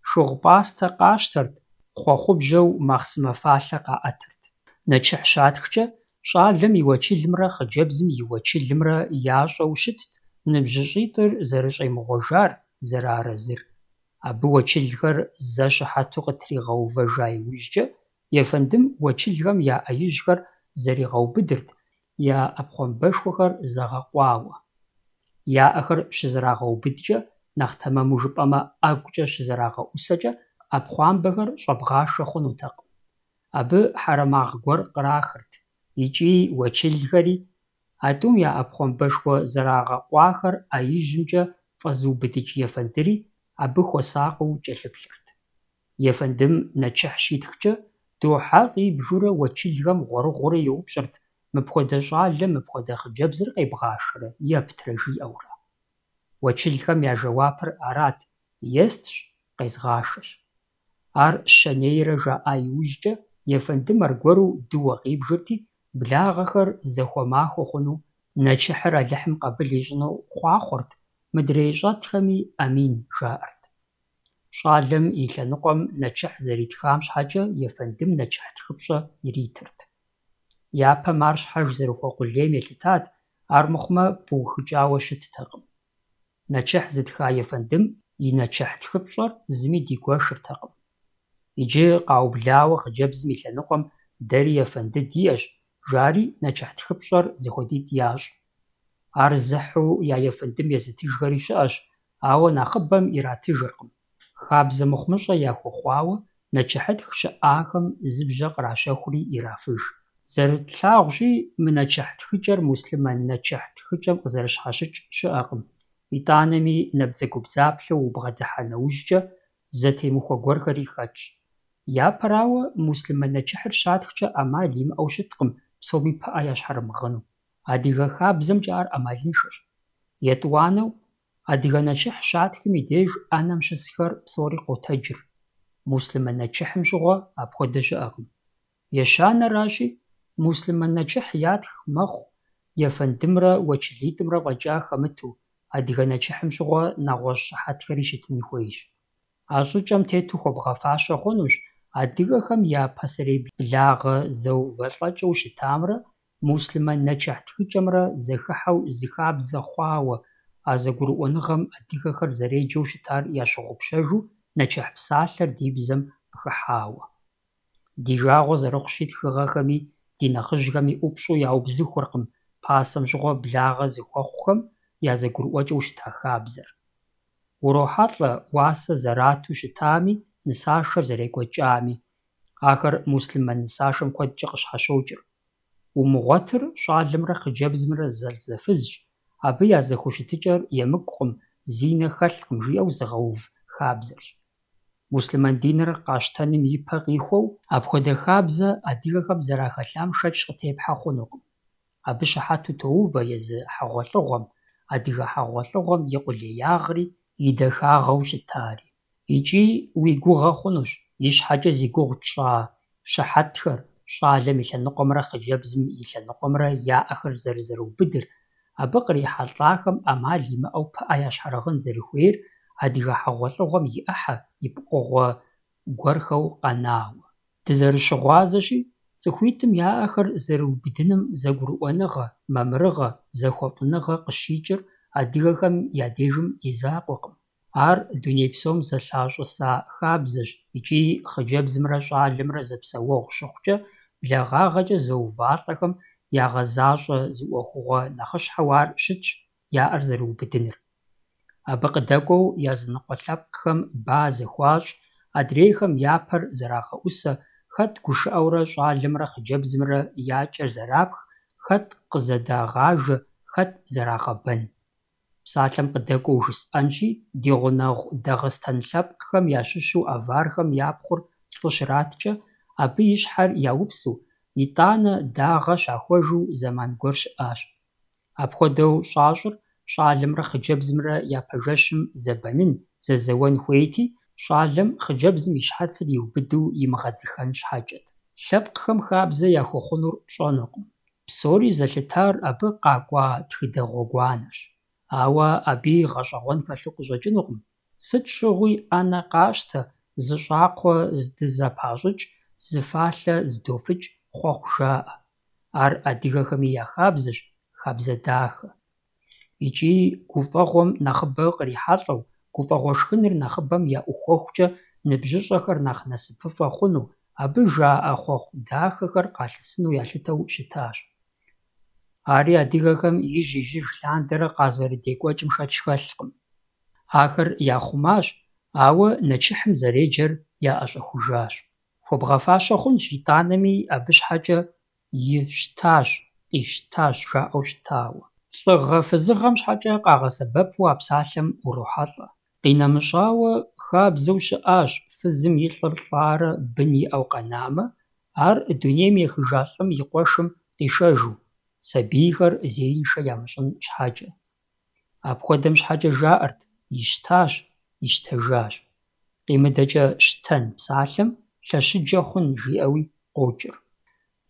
шыгъу пӏастэ къащтэрт, кхъуэхъубжьэу махъсымэ фалъэ къаӏэтырт. Нэчыхь щатхкӏэ, щӏалэм и уэчылымрэ хъыджэбзым и уэчылымрэ ящӏэу щытт ныбжьыщӏитӏыр зэрыщӏемыгъуэжар, зэрыарэзыр. Абы уэчылхэр зэ щыхьэту къытригъэувэжа иужькӏэ, ефэндым уэчылхэм я ӏеижьхэр зэригъэубыдырт, я ӏэпхъуамбэшхуэхэр зэгъэкъуауэ. Яӏэхэр щызэрагъэубыдкӏэ, нэхъ тэмэму жыпӏэмэ, ӏэгукӏэ щызэрагъэӏусэкӏэ, ӏэпхъуамбэхэр щӏэбгъашэ хъунутэкъым. Абы хьэрэмагъ гуэр кърахырт, икӏи уэчылхэри а тӏум я ӏэпхъуамбэшхуэ зэрагъэкъуахэр ӏеижьымкӏэ фӏэзыубыдыкӏ ефэндыри, абы хуэсакъыу кӏэлъыплъырт. Ефэндым нэчыхь щитхкӏэ, дохьэ къибжурэ уэчылхэм гъуэрыгъури йоупщӏырт мыпхуэдэ щӏалэм мыпхуэдэ хъыджэбзыр къебгъашэрэ, ептрэ жиӏэурэ. Уэчылхэм я жэуапыр арат: естщ, къезгъашэщ. Ар щэнейрэ жаӏа иужькӏэ, ефэндым аргуэру дыуэ къибжырти, благъэхэр зэхуэмахуэ хъуну, нэчыхьыр алыхьым къабыл ищӏыну хъуахъуэрт, мыдрей щӏэтхэми «амин» жаӏэрт. Щӏалэм и лъэныкъуэм нэчыхь зэритхам щхьэкӏэ ефэндым нэчыхь тхыпщӏэ иритырт. Япэм ар щхьэж зэрыхуэкъулейм елъытат, армыхъумэ пыухыкӏауэ щыттэкъым. Нэчыхь зытха ефэндым и нэчыхь тхыпщӏэр зыми дигуэшыртэкъым. Иджы къаублауэ хъыджэбзым и лъэныкъуэм дэри ефэндыд иӏэщ, жари нэчыхь тхыпщӏэр зыхуэдитӏ ящӏ. Ар зыхьу я ефэндым езытыжхэри щыӏэщ, ауэ нэхъыбэм иратыжыркъым. Хабзэ мыхъумыщӏэ яхуэхъуауэ, нэчыхьытх щыӏахэм зыбжьэ къращэхури ирафыж. Зэрытлъагъущи, мы нэчыхь тхыкӏэр муслъэмэн нэчыхь тхыкӏэм къызэрыщхьэщыкӏ щыӏэкъым. итӀанэми набдзэгубдзаплъэу убгъэдыхьэ нэужькӀэ зэтемыхуэ гуэрхэри хэтщ. Япэрауэ, муслъмэ нэчыхьыр щатхкӀэ Ӏэмал имыӀэу щыткъым псоми пыӀэ ящхьэрымыгъыну. Адыгэ хабзэмкӀэ ар Ӏэмалыншэщ. ЕтӀуанэу, адыгэ нэчыхь щатхым и деж Ӏэнэм щысхэр псори къотэджыр. Муслъмэ нэчыхьым щыгъуэ апхуэдэ щыӀэкъым. Ещанэращи, муслъмэ нэчыхь ятх мэхъу ефэндымрэ уэчылитӀымрэ фӀэкӀа хэмыту, адыгэ нэчыхьым щыгъуэ нэгъуэщӀ щыхьэтхэри щытын хуейщ. А щӀыкӀэм тету хуэбгъэфащэ хъунущ адыгэхэм я пасэрей благъэ зэувэлӀэкӀэу щытамрэ, муслъмэ нэчыхь тхыкӀэмрэ зэхыхьэу зы хабзэ хъуауэ, а зэгурыӀуэныгъэм адыгэхэр зэреджэу щытар ящогъупщэжу, нэчыхь псалъэр ди бзэм хыхьауэ. Ди жагъуэ зэрыхъущи, тхыгъэхэми ди нэхъыжьхэми ӀупщӀу яубзыхуркъым пасэм щыгъуэ благъэ зыхуэхъухэм я зэгурыӀуэкӀэу щыта хабзэр. УрохьэлӀэ уасэ зэрату щытами, нысашэр зэрекӀуэкӀами. Ахэр муслъмэ нысашэм куэдкӀэ къыщхьэщокӀыр. Умыгъуэтыр щӀалэмрэ хъыджэбзымрэ зэлӏзэфызщ, абы я зэхущытыкӀэр емыкӀукъым, зи нэ хэлъкъым жиӀэу зыгъэув хабзэрщ. Муслъмэн диныр къащтэным и пэ къихуэу, апхуэдэ хабзэ адыгэхэм зэрахэлъам шэч къытепхьэ хъунукъым. Абы щыхьэту тоувэ езы хьэгъуэлӀыгъуэм, адыгэ хьэгъуэлӀыгъуэм и къулеягъри и дахагъэу щытари. ИкӀи уи гугъэ хъунущ, и щхьэкӀэ зи гугъу тщӀа щыхьэтхэр, щӀалэм и лъэныкъуэмрэ хъыджэбзым и лъэныкъуэмрэ яӀэхэр зэрызэрыубыдыр, абы кърихьэлӀахэм Ӏэмал имыӀэу пыӀэ ящхьэрыгъын зэрыхуейр адыгэ хьэгъуэлӀыгъуэм и Ӏыхьэ, и пкъыгъуэ гуэрхэу къэнауэ. Дызэрыщыгъуазэщи, цӀыхуитӏым яӀэхэр зэрыубыдыным зэгурыӀуэныгъэ, мамырыгъэ, зэхуэфӀыныгъэ къыщикӀыр адыгэхэм я дежым и закъуэкъым. Ар дуней псом зэлъащӀыса хабзэщ икӀи хъыджэбзымрэ щӀалэмрэ зэпсэуэгъу щыхъукӀэ, благъагъэкӀэ зэувалӀэхэм ягъэзащӀэ зыӀуэхугъуэ нэхъыщхьэу ар щытщ, яӀэр зэрыубыдыныр. Абы къыдэкӀуэу языныкъуэ лъэпкъхэм базэ хуащӀ, адрейхэм япэр зэрагъэӀусэ, хэт гушыӀэурэ щӀалэмрэ хъыджэбзымрэ я кӀэр зэрапх, хэт къызэдагъажэ, хэт зэрагъэбэн. Псалъэм къыдэкӀуэу жысӀэнщи, ди гъунэгъу Дагъыстан лъэпкъхэм ящыщу авархэм япхъур лӀы щраткӀэ, абы и щхьэр яупсу, итӀанэ дагъэ щахуэжу зэман гуэр щыӀащ. Апхуэдэу щӀащӀыр щӀалэмрэ хъыджэбзымрэ я пэжэщым зэбэнын, зэзэуэн хуейти, щӀалэм хъыджэбзым и щхьэцыр иубыду имыгъэдзыхэн щхьэкӀэт. Лъэпкъхэм хабзэ яхуэхъунур пщӀэнукъым. Псори зэлъытар абы къакӀуа тхыдэ гъуэгуанэщ. Ауэ абы гъэщӀэгъуэн хэлъу къыщӀэкӀынукъым. Сыт щыгъуи Ӏэнэ къащтэ, зы щӀакхъуэ здызэпащӀыкӀ, зы фалъэ здофыкӀ хъуэхъу жаӀэ. Ар адыгэхэми я хабзэщ, хабзэ дахэ. ИкӀи гуфӀэгъуэм нэхъыбэ кърихьэлӀэу, гуфӀэгъуэ шхыныр нэхъыбэм я ӀухуэхукӀэ ныбжьыщӀэхэр нэхъ насыпыфӀэ хъуну, абы жаӀэ хъуэхъу дахэхэр къалъысыну ялъытэу щытащ. Ари адыгэхэм ижь-ижьыж лъандэрэ къазэрыдекӀуэкӀым шэч хэлъкъым. Ахэр яхъумащ, ауэ нэчыхьым зэреджэр яӀэщӀэхужащ. Хуэбгъэфащэ хъунщ итӀанэми абы щхьэкӀэ «щтащ», «къищтащ» жаӀэу щытауэ. ЛӀыгъэ фызыгъэм щхьэкӀэ къагъэсэбэпу а псалъэм урохьэлӀэ. КъинэмыщӀауэ хабзэу щыӀащ фызым и лӀыр лӀарэ бын иӀэу къэнамэ, ар дунейм ехыжа лӀым и къуэшым къишэжу, сабийхэр зеиншэ ямыщӀын щхьэкӀэ. Апхуэдэм щхьэкӀэ жаӀэрт «ищтащ», «ищтэжащ». КъимыдэкӀэ щтэн псалъэм «лъэщыджэ хъун» жиӀэуи къокӀыр.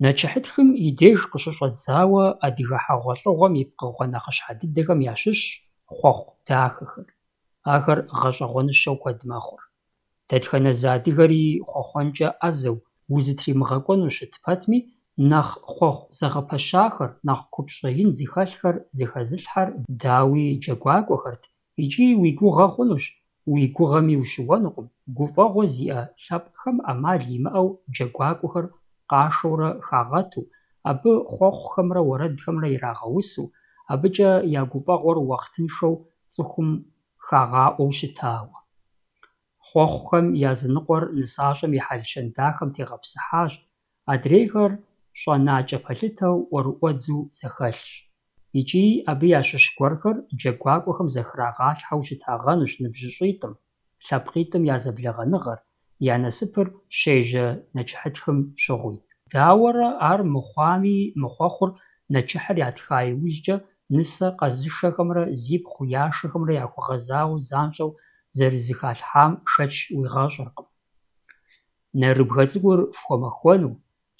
Нэчыхьытхым и деж къыщыщӀэдзауэ адыгэ хьэгъуэлӀыгъуэм и пкъыгъуэ нэхъыщхьэ дыдэхэм ящыщщ хъуэхъу дахэхэр. Ахэр гъэщӀэгъуэныщэу куэд мэхъур. Дэтхэнэ зы адыгэри хъуэхъуэнкӀэ Ӏэзэу, узытримыгъэкӀуэну щыт пэтми, нэхъ хъуэхъу зэгъэпэщахэр, нэхъ купщӀэ ин зыхэлъхэр зыхэзылъхьэр дауи джэгуакӀуэхэрт, икӀи уи гугъэ хъунущ, уи гугъэми ущыуэнукъым, гуфӀэгъуэ зиӀэ лъэпкъхэм Ӏэмал имыӀэу джэгуакӀуэхэр къашэурэ хагъэту, абы хъуэхъухэмрэ уэрэдхэмрэ ирагъэусу, абыкӀэ я гуфӀэгъуэр уахътыншэу цӀыхум хагъаӀуэу щытауэ. Хъуэхъухэм языныкъуэр нысащӀэм и хьэлщэн дахэм тегъэпсыхьащ, адрейхэр щӀэнакӀэ пэлъытэу ӀуэрыӀуэдзу зэхэлъщ. икӏи абы ящыщ гуэрхэр джэгуакӏуэхэм зэхрагъалъхьэу щытагъэнущ ныбжьыщӏитӏым, лъэпкъитӏым я зэблэгъэныгъэр, я насыпыр щежьэ нэчыхьытхым щыгъуи. Дауэрэ ар мыхъуами мыхъуэхъур нэчыхьыр ятха иужькӏэ нысэ къэзышэхэмрэ зипхъу яшэхэмрэ яхуэгъэзауэ занщӏэу зэрызыхалъхьам шэч уигъэщӏыркъым. Нэрыбгэ цӏыкӏур фхуэмыхуэну,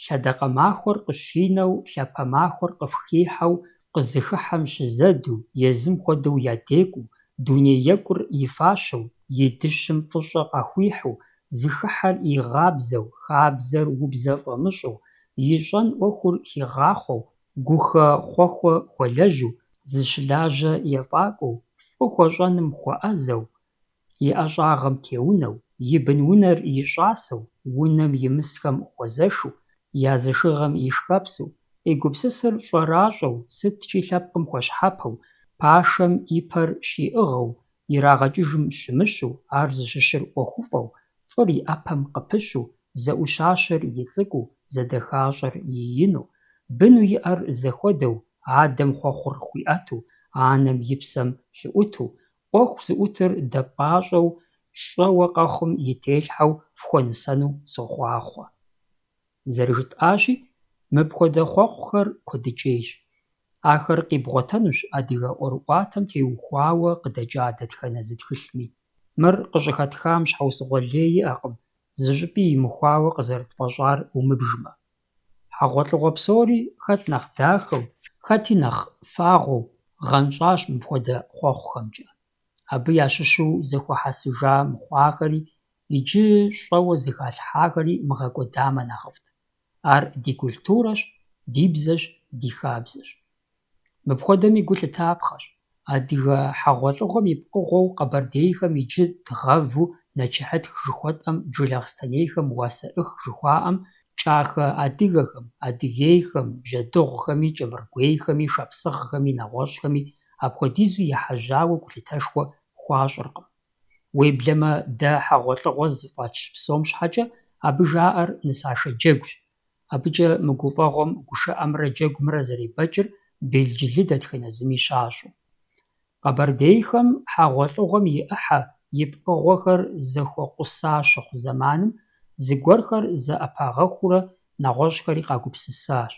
лъэдакъэ махуэр къыщинэу, лъапэ махуэр къыфхихьэу, къызыхыхьэм щызэду, езым хуэдэу ядекӏуу, дуней екӏур и фащэу, и дыщым фӏыщӏэ къахуихьу, зыхыхьэр игъабзэу, хабзэр убзэ фӏэмыщӏу, ищӏэн ӏуэхур хигъахъуэу, гухэ хъуэхъуэ хуэлэжьу, зыщылажьэ ефӏакӏуэу, фӏы хуэщӏэным хуэӏэзэу, и ӏэщӏагъэм теунэу, и бын унэр ищӏасэу, унэм и мысхэм хуэзэшу, я зэшыгъэм ишхэпсу, къигупсысыр щӏэращӏэу, сыткӏи лъэпкъым хуэщхьэпэу, пашэм и пэр щиӏыгъэу, ирагъэкӏыжым щымыщу, ар зыщыщыр ӏуэхуфӏэу, фӏыр и ӏэпэм къыпыщу, зэӏущащэр ицӏыкӏуу, зэдэхащӏэр иину, быну иӏэр зэхуэдэу, адэм хъуэхъур хуиӏэту, анэм и псэм лъыӏуту, ӏуэху зыӏутыр дэпӏащӏэу, щӏэуэ къэхъум ителъхьэу фхуэнысэну сохъуахъуэ! Зэрыжытӏащи, мыпхуэдэ хъуэхъухэр куэдыкӏейщ. Ахэр къибгъуэтэнущ адыгэ ӏуэрыӏуатэм теухуауэ къыдэкӏа дэтхэнэ зы тхылъми. Мыр къыщӏыхэтхам щхьэусыгъуэ лей иӏэкъым, зыщӏыпӏи имыхуауэ къызэрытфӏэщӏар умыбжмэ. Хьэгъуэлӏыгъуэ псори хэт нэхъ дахэу, хэти нэхъ фагъуэу гъэнщӏащ мыпхуэдэ хъуэхъухэмкӏэ. Абы ящыщу зэхуэхьэсыжа мыхъуахэри, иджы щӏэуэ зыхалъхьахэри мыгъэкӏуэдамэ нэхъыфӏт. Ар ди культурэщ, ди бзэщ, ди хабзэщ. Мыпхуэдэми гу лъытапхъэщ. Адыгэ хьэгъуэлӏыгъуэм и пкъыгъуэу къэбэрдейхэм иджы дгъэву нэчыхьытх жыхуэтӏэм джилахъстэнейхэм уасэӏых жыхуаӏэм, кӏахэ адыгэхэм, адыгейхэм, бжьэдыгъухэми, кӏэмыргуейхэми, шапсыгъхэми, нэгъуэщӏхэми апхуэдизу ехьэжьауэ гулъытэшхуэ хуащӏыркъым. Уеблэмэ, дэ хьэгъуэлӏыгъуэ зыфӏэкӏ псом щхьэкӏэ, абы жаӏэр нысашэ джэгущ. Абыкӏэ мы гуфӏэгъуэм гушыӏэмрэ джэгумрэ зэребэкӏыр белджылы дэтхэнэ зыми щащӏу. Къэбэрдейхэм хьэгъуэлӏыгъуэм и ӏыхьэ, и пкъыгъуэхэр зэхуэкъуса щыхъу зэманым зыгуэрхэр зэӏэпагъэхуурэ нэгъуэщӏхэри къагупсысащ.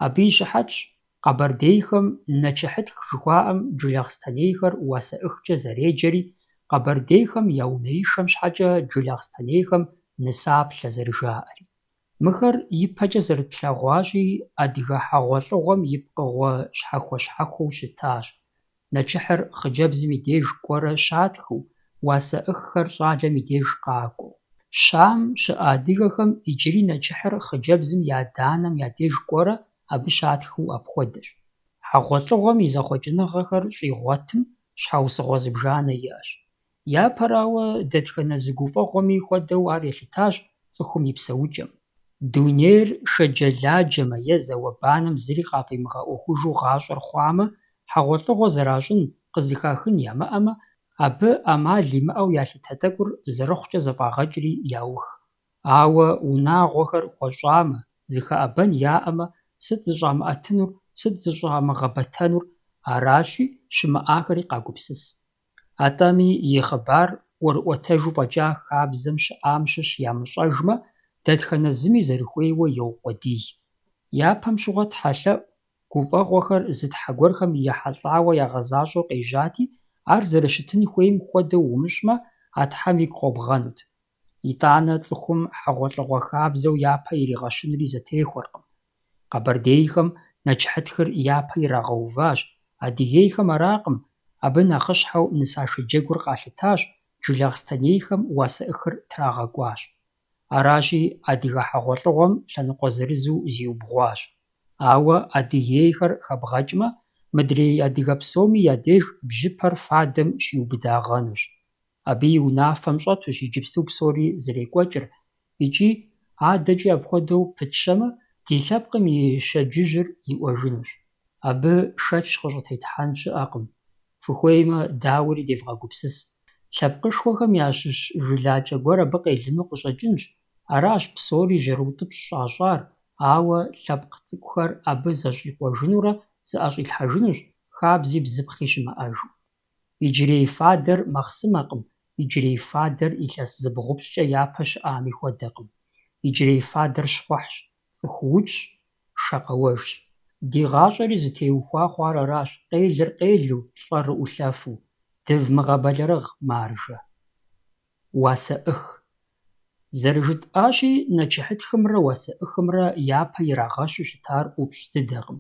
Абы и щыхьэтщ къэбэрдейхэм нэчыхьытх жыхуаӏэм джилахъстэнейхэр уасэӏыхкӏэ зэреджэри, къэбэрдейхэм я унэишэм щхьэкӏэ джилахъстэнейхэм нысаплъэ зэрыжаӏэри. Мыхэр ипэкӏэ зэрытлъэгъуащи, адыгэ хьэгъуэлӏыгъуэм и пкъыгъуэ щхьэхуэ-щхьэхуэу щытащ. Нэчыхьыр хъыджэбзым и деж кӏуэрэ щатхыу, уасэӏыххэр щӏалэм и деж къакӏуэу. Щам щыӏэ адыгэхэм иджыри нэчыхьыр хъыджэбзым я данэм я деж кӏуэрэ, абы щатхыу апхуэдэщ. Хьэгъуэлӏыгъуэм и зэхъуэкӏыныгъэхэр щӏигъуэтым, щхьэусыгъуэ зыбжанэ иӏэщ. Япэрауэ, дэтхэнэ зы гуфӏэгъуэми хуэдэу ар елъытащ цӏыхум и псэукӏэм. Дунейр шэджэладжэмэ е зауэбанэм зыри къафӏимыгъэӏуэхужу гъащӏэр хъуамэ, хьэгъуэлӏыгъуэ зэращӏын, къызыхахын ямыӏэмэ, абы ӏэмал имыӏэу ялъытэ тӏэкӏур зэрыхъукӏэ зэфӏагъэкӏри яух. Ауэ унагъуэхэр хуэщӏамэ, зыхэӏэбэн яӏэмэ, сыт зыщӏамыӏэтынур, сыт зыщӏамыгъэбэтэнур, аращи, щымыӏахэри къагупсыс. Атӏэми и хъыбар ӏуэрыӏуэтэжу фӏэкӏа хабзэм щыӏам щыщ ямыщӏэжмэ, дэтхэнэ зыми зэрыхуейуэ йокъуэдий. Япэм щыгъуэ тхьэлъэӏу, гуфӏэгъуэхэр зы тхьэ гуэрхэм ехьэлӏауэ ягъэзащӏэу къежати, ар зэрыщытын хуейм хуэдэу умыщӏмэ, а тхьэм игу къобгъэнут. ИтӀанэ цӀыхум хьэгъуэлӀыгъуэ хабзэу япэ иригъэщынури зэтехуэркъым. Къэбэрдейхэм нэчыхьытхыр япэ ирагъэуващ, адыгейхэм аракъым, абы нэхъыщхьэу нысашэ джэгур къалъытащ, джилахъстэнейхэм уасэӏыхыр трагъэкӏуащ. Аращи, адыгэ хьэгъуэлӀыгъуэм лъэныкъуэ зырызу зиубгъуащ. Ауэ адыгейхэр хэбгъэкӀмэ, мыдрей адыгэ псоми я деж бжьыпэр фадэм щиубыдагъэнущ. Абы и унафэм щӀэтущ иджыпсту псори зэрекӀуэкӀыр, икӀи адэкӀи апхуэдэу пытщэмэ, ди лъэпкъым и щэджыжьыр иӀуэжынущ. Абы шэч къыщӀытетхьэн щыӀэкъым. Фыхуеймэ, дауэри девгъэгупсыс. Лъэпкъышхуэхэм ящыщ жылакӀэ гуэр абы къелыну къыщӀэкӀынщ. Аращ псори жьэрыутӀыпщ щӀащӀар, ауэ лъэпкъ цӀыкӀухэр абы зэщӀикъуэжынурэ зыӏэщӏилъхьэжынущ хабзи бзыпхъи щымыӏэжу. Иджырей фадэр махъсымэкъым, иджырей фадэр илъэс зыбгъупщӏкӏэ япэ щыӏами хуэдэкъым. Иджырей фадэр щхъухьщ, цӏыхуучщ, шакъэуэжщ. Ди гъащӏэри зытеухуа хъуар аращ: къелыр къелу, лӏэр ыӏулъэфу. Дыв мыгъэбэлэрыгъ маржэ. Уасэӏых. Зэрыжытӏащи, нэчыхьытхымрэ уасэӏыхымрэ япэ ирагъэщу щытар ӏупщӏ дыдэкъым.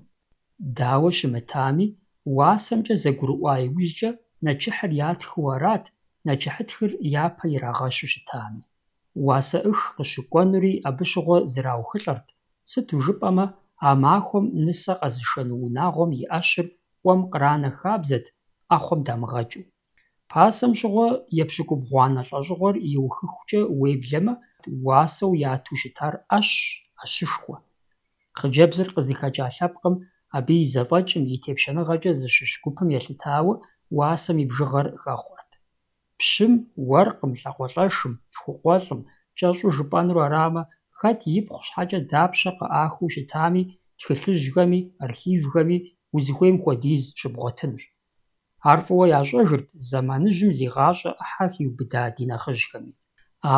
Дауэ щымытами, уасэмкӏэ зэгурыӏуа иужькӏэ нэчыхьыр ятхыу арат нэчыхьытхыр япэ ирагъэщу щытами. Уасэӏых къыщыкӏуэнури абы щыгъуэ зыраухылӏэрт. Сыту жыпӏэмэ, а махуэм нысэ къэзышэну унагъуэм и ӏэщыр ӏуэм къранэ хабзэт, ӏэхъуэм дамыгъэкӏыу. Пасэм щыгъуэ епщыкӏубгъуанэ лӏэщӏыгъуэр иухыхукӏэ уеблэмэ, уасэу яту щытар ӏэщщ, ӏэщышхуэ. Хъыджэбзыр къызыхэкӏа лъэпкъым абы и зэфӏэкӏым, и тепщэныгъэкӏэ зыщыщ гупым елъытауэ уасэм и бжыгъэр хэхъуэрт. Пщым, уэркъым, лӏакъуэлӏэшым, лъхукъуэлӏым кӏэщӏу жыпӏэнур арамэ, хэт ипхъу щхьэкӏэ дапщэ къыӏахыу щытами, тхылъыжьхэми, архивхэми узыхуейм хуэдиз щыбгъуэтынущ. Ар фӏыуэ ящӏэжырт зэманыжьым зигъащӏэ ӏыхьэ хиубыда ди нэхъыжьхэми.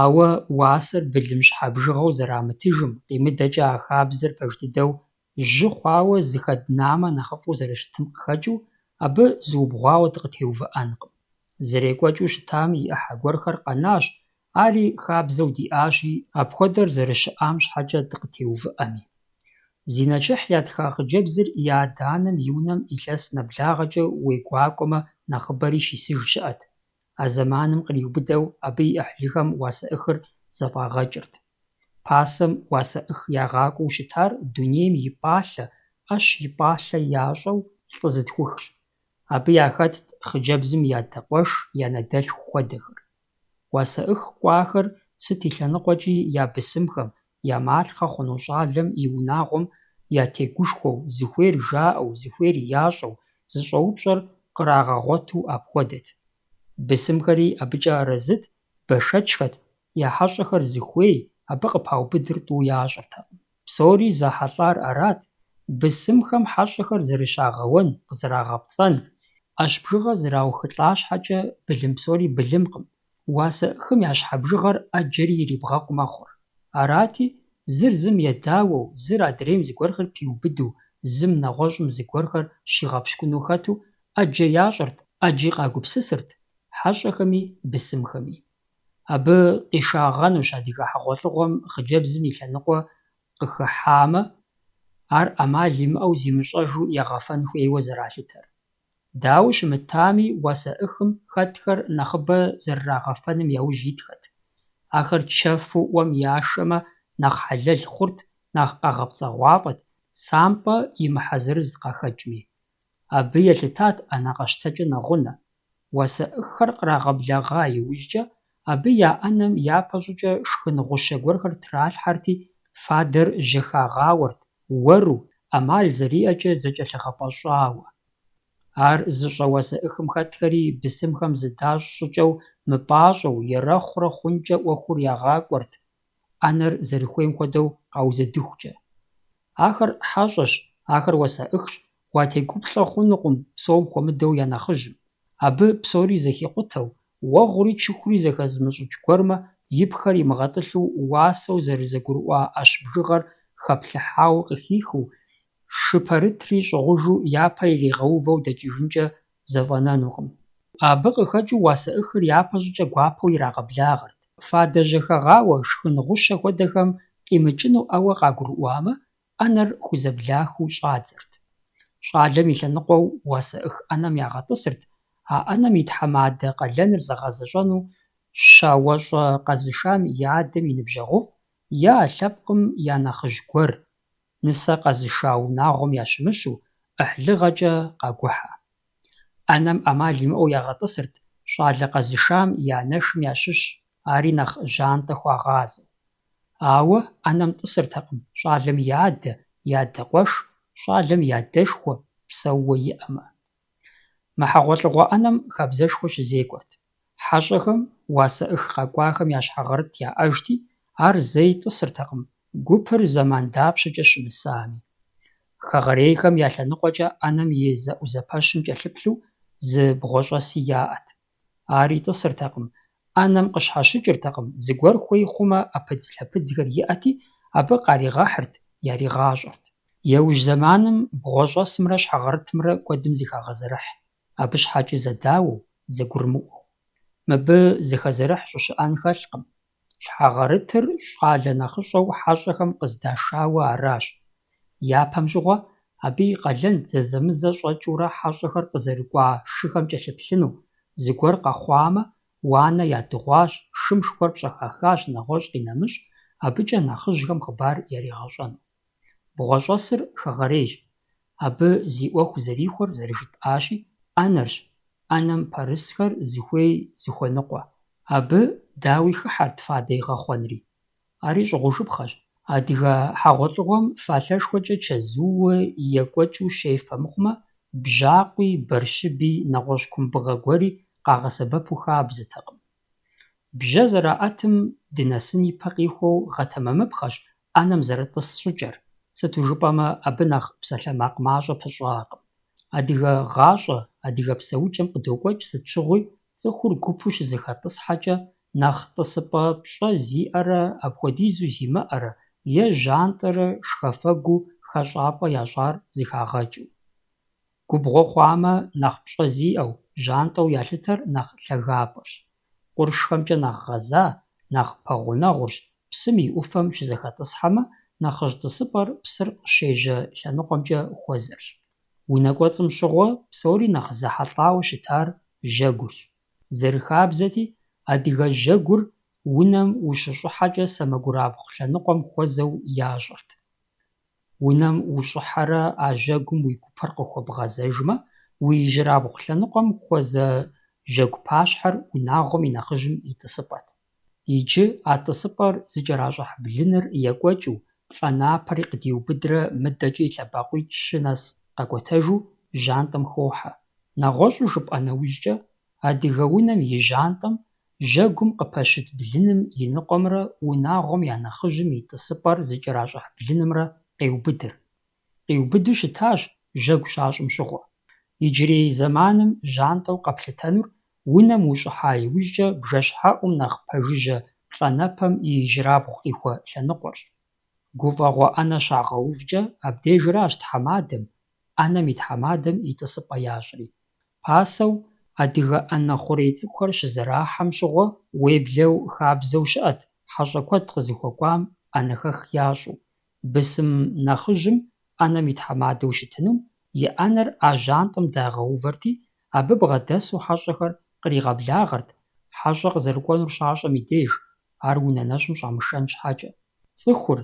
Ауэ уасэр былым щхьэ бжыгъэу зэрамытыжым, къимыдэкӏэ а хабзэр пэж дыдэу жьы хъуауэ зыхэднамэ нэхъыфӏу зэрыщытым къыхэкӏыу, абы зыубгъуауэ дыкъытеувыӏэнкъым. Зэрекӏуэкӏыу щытам и ӏыхьэ гуэрхэр къэнащ, ари хабзэу диӏащи, апхуэдэр зэрыщыӏам щхьэкӏэ дыкъытеувыӏэми. Зи нэчыхь ятха хъыджэбзыр и адэ-анэм и унэм илъэс нэблагъэкӏэ уегуакӏуэмэ нэхъыбэри щисыж щыӏэт. А зэманым къриубыдэу абы и ӏыхьлыхэм уасэӏыхыр зэфӏагъэкӏырт. Пасэм уасэӏых ягъакӏуэу щытар дунейм и пӏалъэ, ӏэщ и пӏалъэ ящӏэу лӏы зытхухщ. Абы яхэтт хъыджэбзым я дакъуэш, я надэлъху хуэдэхэр. Уасэӏых кӏуахэр сыт и лъэныкъуэкӏи я бысымхэм, я малъхъэ хъуну щӏалэм и унагъуэм я тегушхуэу, зыхуейр жаӏэу, зыхуейр ящӏэу, зыщӏэупщӏэр кърагъэгъуэту апхуэдэт. Бысымхэри абыкӏэ арэзыт, бэшэчхэт, я хьэщӏэхэр зыхуей, абы къыпаубыдыр тӏу ящӏыртэкъым. Псори захьэлӏар арат: бысымхэм хьэщӏэхэр зэрыщагъэуэн, къызэрагъэпцӏэн. Ӏэщ бжыгъэ зэраухылӏа щхьэкӏэ былым псори былымкъым. Уасэӏыхым я щхьэ бжыгъэр ӏэджэри ирибгъэкъу мэхъур. Арати, зыр зым едауэу, зыр адрейм зыгуэрхэр пиубыду, зым нэгъуэщӏым зыгуэрхэр щигъэпщкӏуну хэту ӏэджэ ящӏырт, ӏэджи къагупсысырт хьэщӏэхэми, бысымхэми. Абы къишагъэнущ адыгэ хьэгъуэлӏыгъуэм хъыджэбзым и лъэныкъуэ къыхыхьамэ, ар ӏэмал имыӏэу зимыщӏэжу егъэфэн хуейуэ зэралъытэр. Дауэ щымытами, уасэӏыхым хэтхэр нэхъыбэ зэрырагъэфэным яужь итхэт. Ахэр чэфу ӏуэм яшэмэ, нэхъ хьэлэл хъурт, нэхъ къагъэпцӏэгъуафӏэт, сампӏэ имыхьэ зырыз къахэкӏми. Абы елъытат ӏэнэ къэщтэкӏэ нэгъунэ. Уасэӏыххэр кърагъэблэгъа иужькӏэ, абы я ӏэнэм япэ щӏыкӏэ шхын гъущэ гуэрхэр тралъхьэрти, фадэр жьэхагъауэрт, уэру, ӏэмал зэриӏэкӏэ зэкӏэлъыгъэпӏэщӏауэ. Ар зыщӏэ уасэӏыхым хэтхэри бысымхэм зыдащӏ щӏыкӏэу, мыпӏащӏэу, ерэхъурэ хъункӏэ ӏуэхур ягъакӏуэрт, ӏэнэр зэрыхуейм хуэдэу къаузэдыхукӏэ. Ахэр хьэщӏэщ, ахэр уасэӏыхщ, уатегуплӏэ хъунукъым псом хуэмыдэу я нэхъыжьым. Абы псори зэхикъутэу, уэгъури чыхури зэхэзмыщӏыкӏ гуэрмэ, ипхэр имыгъэтӏылъу уасэу зэрызэгурыӏуа ӏэщ бжыгъэр хэплъыхьауэ къыхихыу, шыпэрытри щӏыгъужу япэ иригъэувэу дэкӏыжынкӏэ зэфӏэнэнукъым. Абы къыхэкӏыу уасэӏыхыр япэ щӏыкӏэ гуапэу ирагъэблагъэрт. Фадэ жьэхагъауэ, шхын гъущэ хуэдэхэм къимыкӏыну ӏэуэ къагурыӏуамэ, ӏэнэр хузэблахыу щӏадзэрт. ЩӀалэм и лъэныкъуэу уасэӏых ӏэнэм ягъэтӏысырт, а ӏэнэм и тхьэмадэ къалэныр зэгъэзэщӏэну щауэщӏэ къэзышам и адэм и ныбжьэгъуфӏ е а лъэпкъым я нэхъыжь гуэр, нысэ къэзыша унагъуэм ящымыщу, ӏыхьлыгъэкӏэ къагухьэ. Ӏэнэм ӏэмал имыӏэу ягъэтӏысырт, щӏалэ къэзышам и анэшым ящыщ, ари нэхъ жьантӏэ хуагъазэу. Ауэ ӏэнэм тӏысыртэкъым щӏалэм и адэ къуэш, щӏалэм и адэшхуэ псэууэ иӏэмэ. Мы хьэгъуэлӏыгъуэ ӏэнэм хабзэшхуэ щызекӏуэрт. Хьэщӏэхэм уасэӏых къэкӏуахэм я щхьэгъэрыт яӏэжти, ар зэи тӏысыртэкъым, гупыр зэман дапщэкӏэ щымысами. Хэгъэрейхэм я лъэныкъуэкӏэ ӏэнэм и зэӏузэпэщым кӏэлъыплъу зы бгъуэщӏэси яӏэт. Ар итӏысыртэкъым, ӏэнэм къыщхьэщыкӏыртэкъым, зыгуэр хуей хъумэ ӏэпыдз-лъэпыдзхэр иӏэти, абы къаригъэхьырт, яригъащӏэрт. Еужь зэманым бгъуэщӏэсымрэ щхьэгъэрытымрэ куэдым зыхагъэзэрыхь, абы щхьэкӏэ зэдауэу, зэгурымыӏуэу. Мыбы зыхэзэрыхь щӏыщыӏэн хэлъкъым. Щхьэгъэрытыр щӏалэ нэхъыщӏэу хьэщӏэхэм къыздашауэ аращ. Япэмщӏыгъуэ абы и къалэнт зэзэмызэ щӏэкӏыурэ хьэщӏэхэр къызэрыкӏуа шыхэм кӏэлъыплъыну, зыгуэр къэхъуамэ, уанэ ядыгъуащ, шым шхуэр пщӏэхахащ, нэгъуэщӏ къинэмыщӏ, абыкӏэ нэхъыжьхэм хъыбар яригъэщӏэну. Бгъуэщӏэсыр хэгъэрейщ. Абы зи ӏуэху зэрихуэр, зэрыжытӏащи, ӏэнэрщ, ӏэнэм пэрысхэр зыхуей зыхуэныкъуэ. Абы дауи хыхьэрт фадэ игъэхъуэнри. Ари щӏыгъужыпхъэщ. Адыгэ хьэгъуэлӏыгъуэм фалъэшхуэкӏэ чэзууэ екӏуэкӏыу щефэ мыхъумэ, бжьакъуи, бэрщыби, нэгъуэщӏ кумбыгъэ гуэри къагъэсэбэпу хабзэтэкъым. Бжьэ зэраӏэтым дынэсын ипэ къихуэу гъэтэмэмыпхъэщ ӏэнэм зэрытӏыс щӏыкӏэр. Сыту жыпӏэмэ, абы нэхъ псалъэмакъ мащӏэ пыщӏакъым. Адыгэ гъащӏэ, адыгэ псэукӏэм къыдокӏуэкӏ сыт щыгъуи цӏыхур гупу щызыхэтӏысхьэкӏэ нэхъ тӏысыпӏэ пщӏэ зиӏэрэ, апхуэдизу зимыӏэрэ, е жьантӏэрэ шхэфэгу хэщӏапӏэ ящӏар зыхагъэкӏыу. Губгъуэ хъуамэ, нэхъ пщӏэ зиӏэу, жьантӏэу ялъытэр нэхъ лъагапӏэщ. Къуршхэмкӏэ нэхъ гъэза, нэхъ пэгъунэгъущ, псым и ӏуфэм щызэхэтӏысхьэмэ, нэхъыжь тӏысыпӏэр псыр къыщежьэ лъэныкъуэмкӏэ хуэзэрщ. Унэ кӏуэцӏым щыгъуэ псори нэхъ зэхьэлӏауэ щытар жьэгурщ. Зэрыхабзэти, адыгэ жьэгур унэм ущыщӏыхьэкӏэ сэмэгурабгъу лъэныкъуэм хуэзэу ящӏырт. Унэм ущӏыхьэрэ а жьэгум уи гупэр къыхуэбгъэзэжмэ, уи ижьырабгъу лъэныкъуэм хуэзэ жьэгу пащхьэр унагъуэм и нэхъыжьым итӏысыпӏэт. Иджы а тӏысыпӏэр зыкӏэращӏыхь блыныр екӏуэкӏыу, плӏэ напэри къыдиубыдрэ мыдэкӏэ и лъэбакъуитӏ-щы нэс къэкӏуэтэжу жьантӏэм хохьэ. Нэгъуэщӏу жыпӏэ нэужькӏэ, адыгэ унэм и жьантӏэм жьэгум къыпэщыт блыным и ныкъуэмрэ унагъуэм я нэхъыжьым и тӏысыпӏэр зыкӏэращӏыхь блынымрэ къеубыдыр. Къиубыду щытащ жьэгу щащӏым щыгъуэ. Иджырей зэманым жьантӏэу къэплъытэнур унэм ущӏыхьа иужькӏэ бжэщхьэӏум нэхъ пэжыжьэ плӏэ нэпэм и ижьырабгъу къихуэ лъэныкъуэрщ. Гуфӏэгъуэ ӏэнэ щагъэувкӏэ, абдежыращ тхьэмадэм, ӏэнэм и тхьэмадэм и тӏысыпӏэ ящӏри. Пасэу, адыгэ ӏэнэ хъурей цӏыкӏухэр щызэрахьэм щыгъуэ уеблэу хабзэу щыӏэт хьэщӏэ куэд къызыхуэкӏуам ӏэнэхэх ящӏу. Бысым нэхъыжьым ӏэнэм и тхьэмадэу щытынум, и ӏэнэр а жьантӏэм дагъэувэрти, абы бгъэдэсу хьэщӏэхэр къригъэблагъэрт, хьэщӏэ къызэрыкӏуэнур щащӏэм и деж, ар унэ нэщӏым щӏамышэн щхьэкӏэ. Цӏыхур,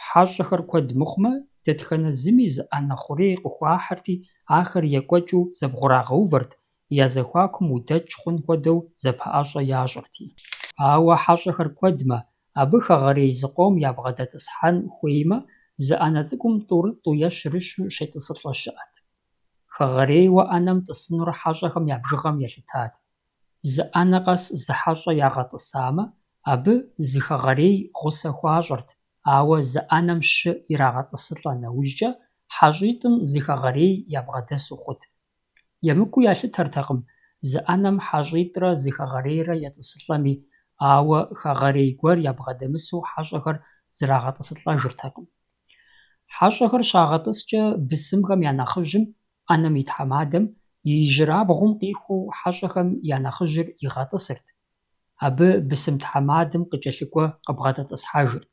хьэщӏэхэр куэд мыхъумэ, дэтхэнэ зыми зы ӏэнэ хъурей къыхуахьырти, ахэр екӏуэкӏыу зэбгъурагъэувэрт, я зэхуакум удэкӏ хъун хуэдэу зэпыӏэщӏэ ящӏырти. Ауэ хьэщӏэхэр куэдмэ, абы хэгъэрей зыкъом ябгъэдэтӏысхьэн хуеймэ, зы ӏэнэ цӏыкӏум тӏурытӏу е щырыщу щетӏысылӏэ щыӏэт. Хэгъэрейуэ ӏэнэм тӏысынур хьэщӏэхэм я бжыгъэм елъытат. Зы ӏэнэ къэс зы хьэщӏэ ягъэтӏысамэ, абы зы хэгъэрей гъусэ хуащӏырт, ауэ зы ӏэнэм щы ирагъэтӏысылӏэ нэужькӏэ, хьэщӏитӏым зы хэгъэрей ябгъэдэсу хъут. Емыкӏуу ялъытэртэкъым зы ӏэнэм хьэщӏитӏрэ зы хэгъэрейрэ етӏысылӏэми, ауэ хэгъэрей гуэр ябгъэдэмысу хьэщӏэхэр зрагъэтӏысылӏэжыртэкъым. Хьэщӏэхэр щагъэтӏыскӏэ бысымхэм я нэхъыжьым, ӏэнэм и тхьэмадэм, и ижьырабгъум къихуэу хьэщӏэхэм я нэхъыжьыр игъэтӏысырт. Абы бысым тхьэмадэм къыкӏэлъыкӏуэ къыбгъэдэтӏысхьэжырт.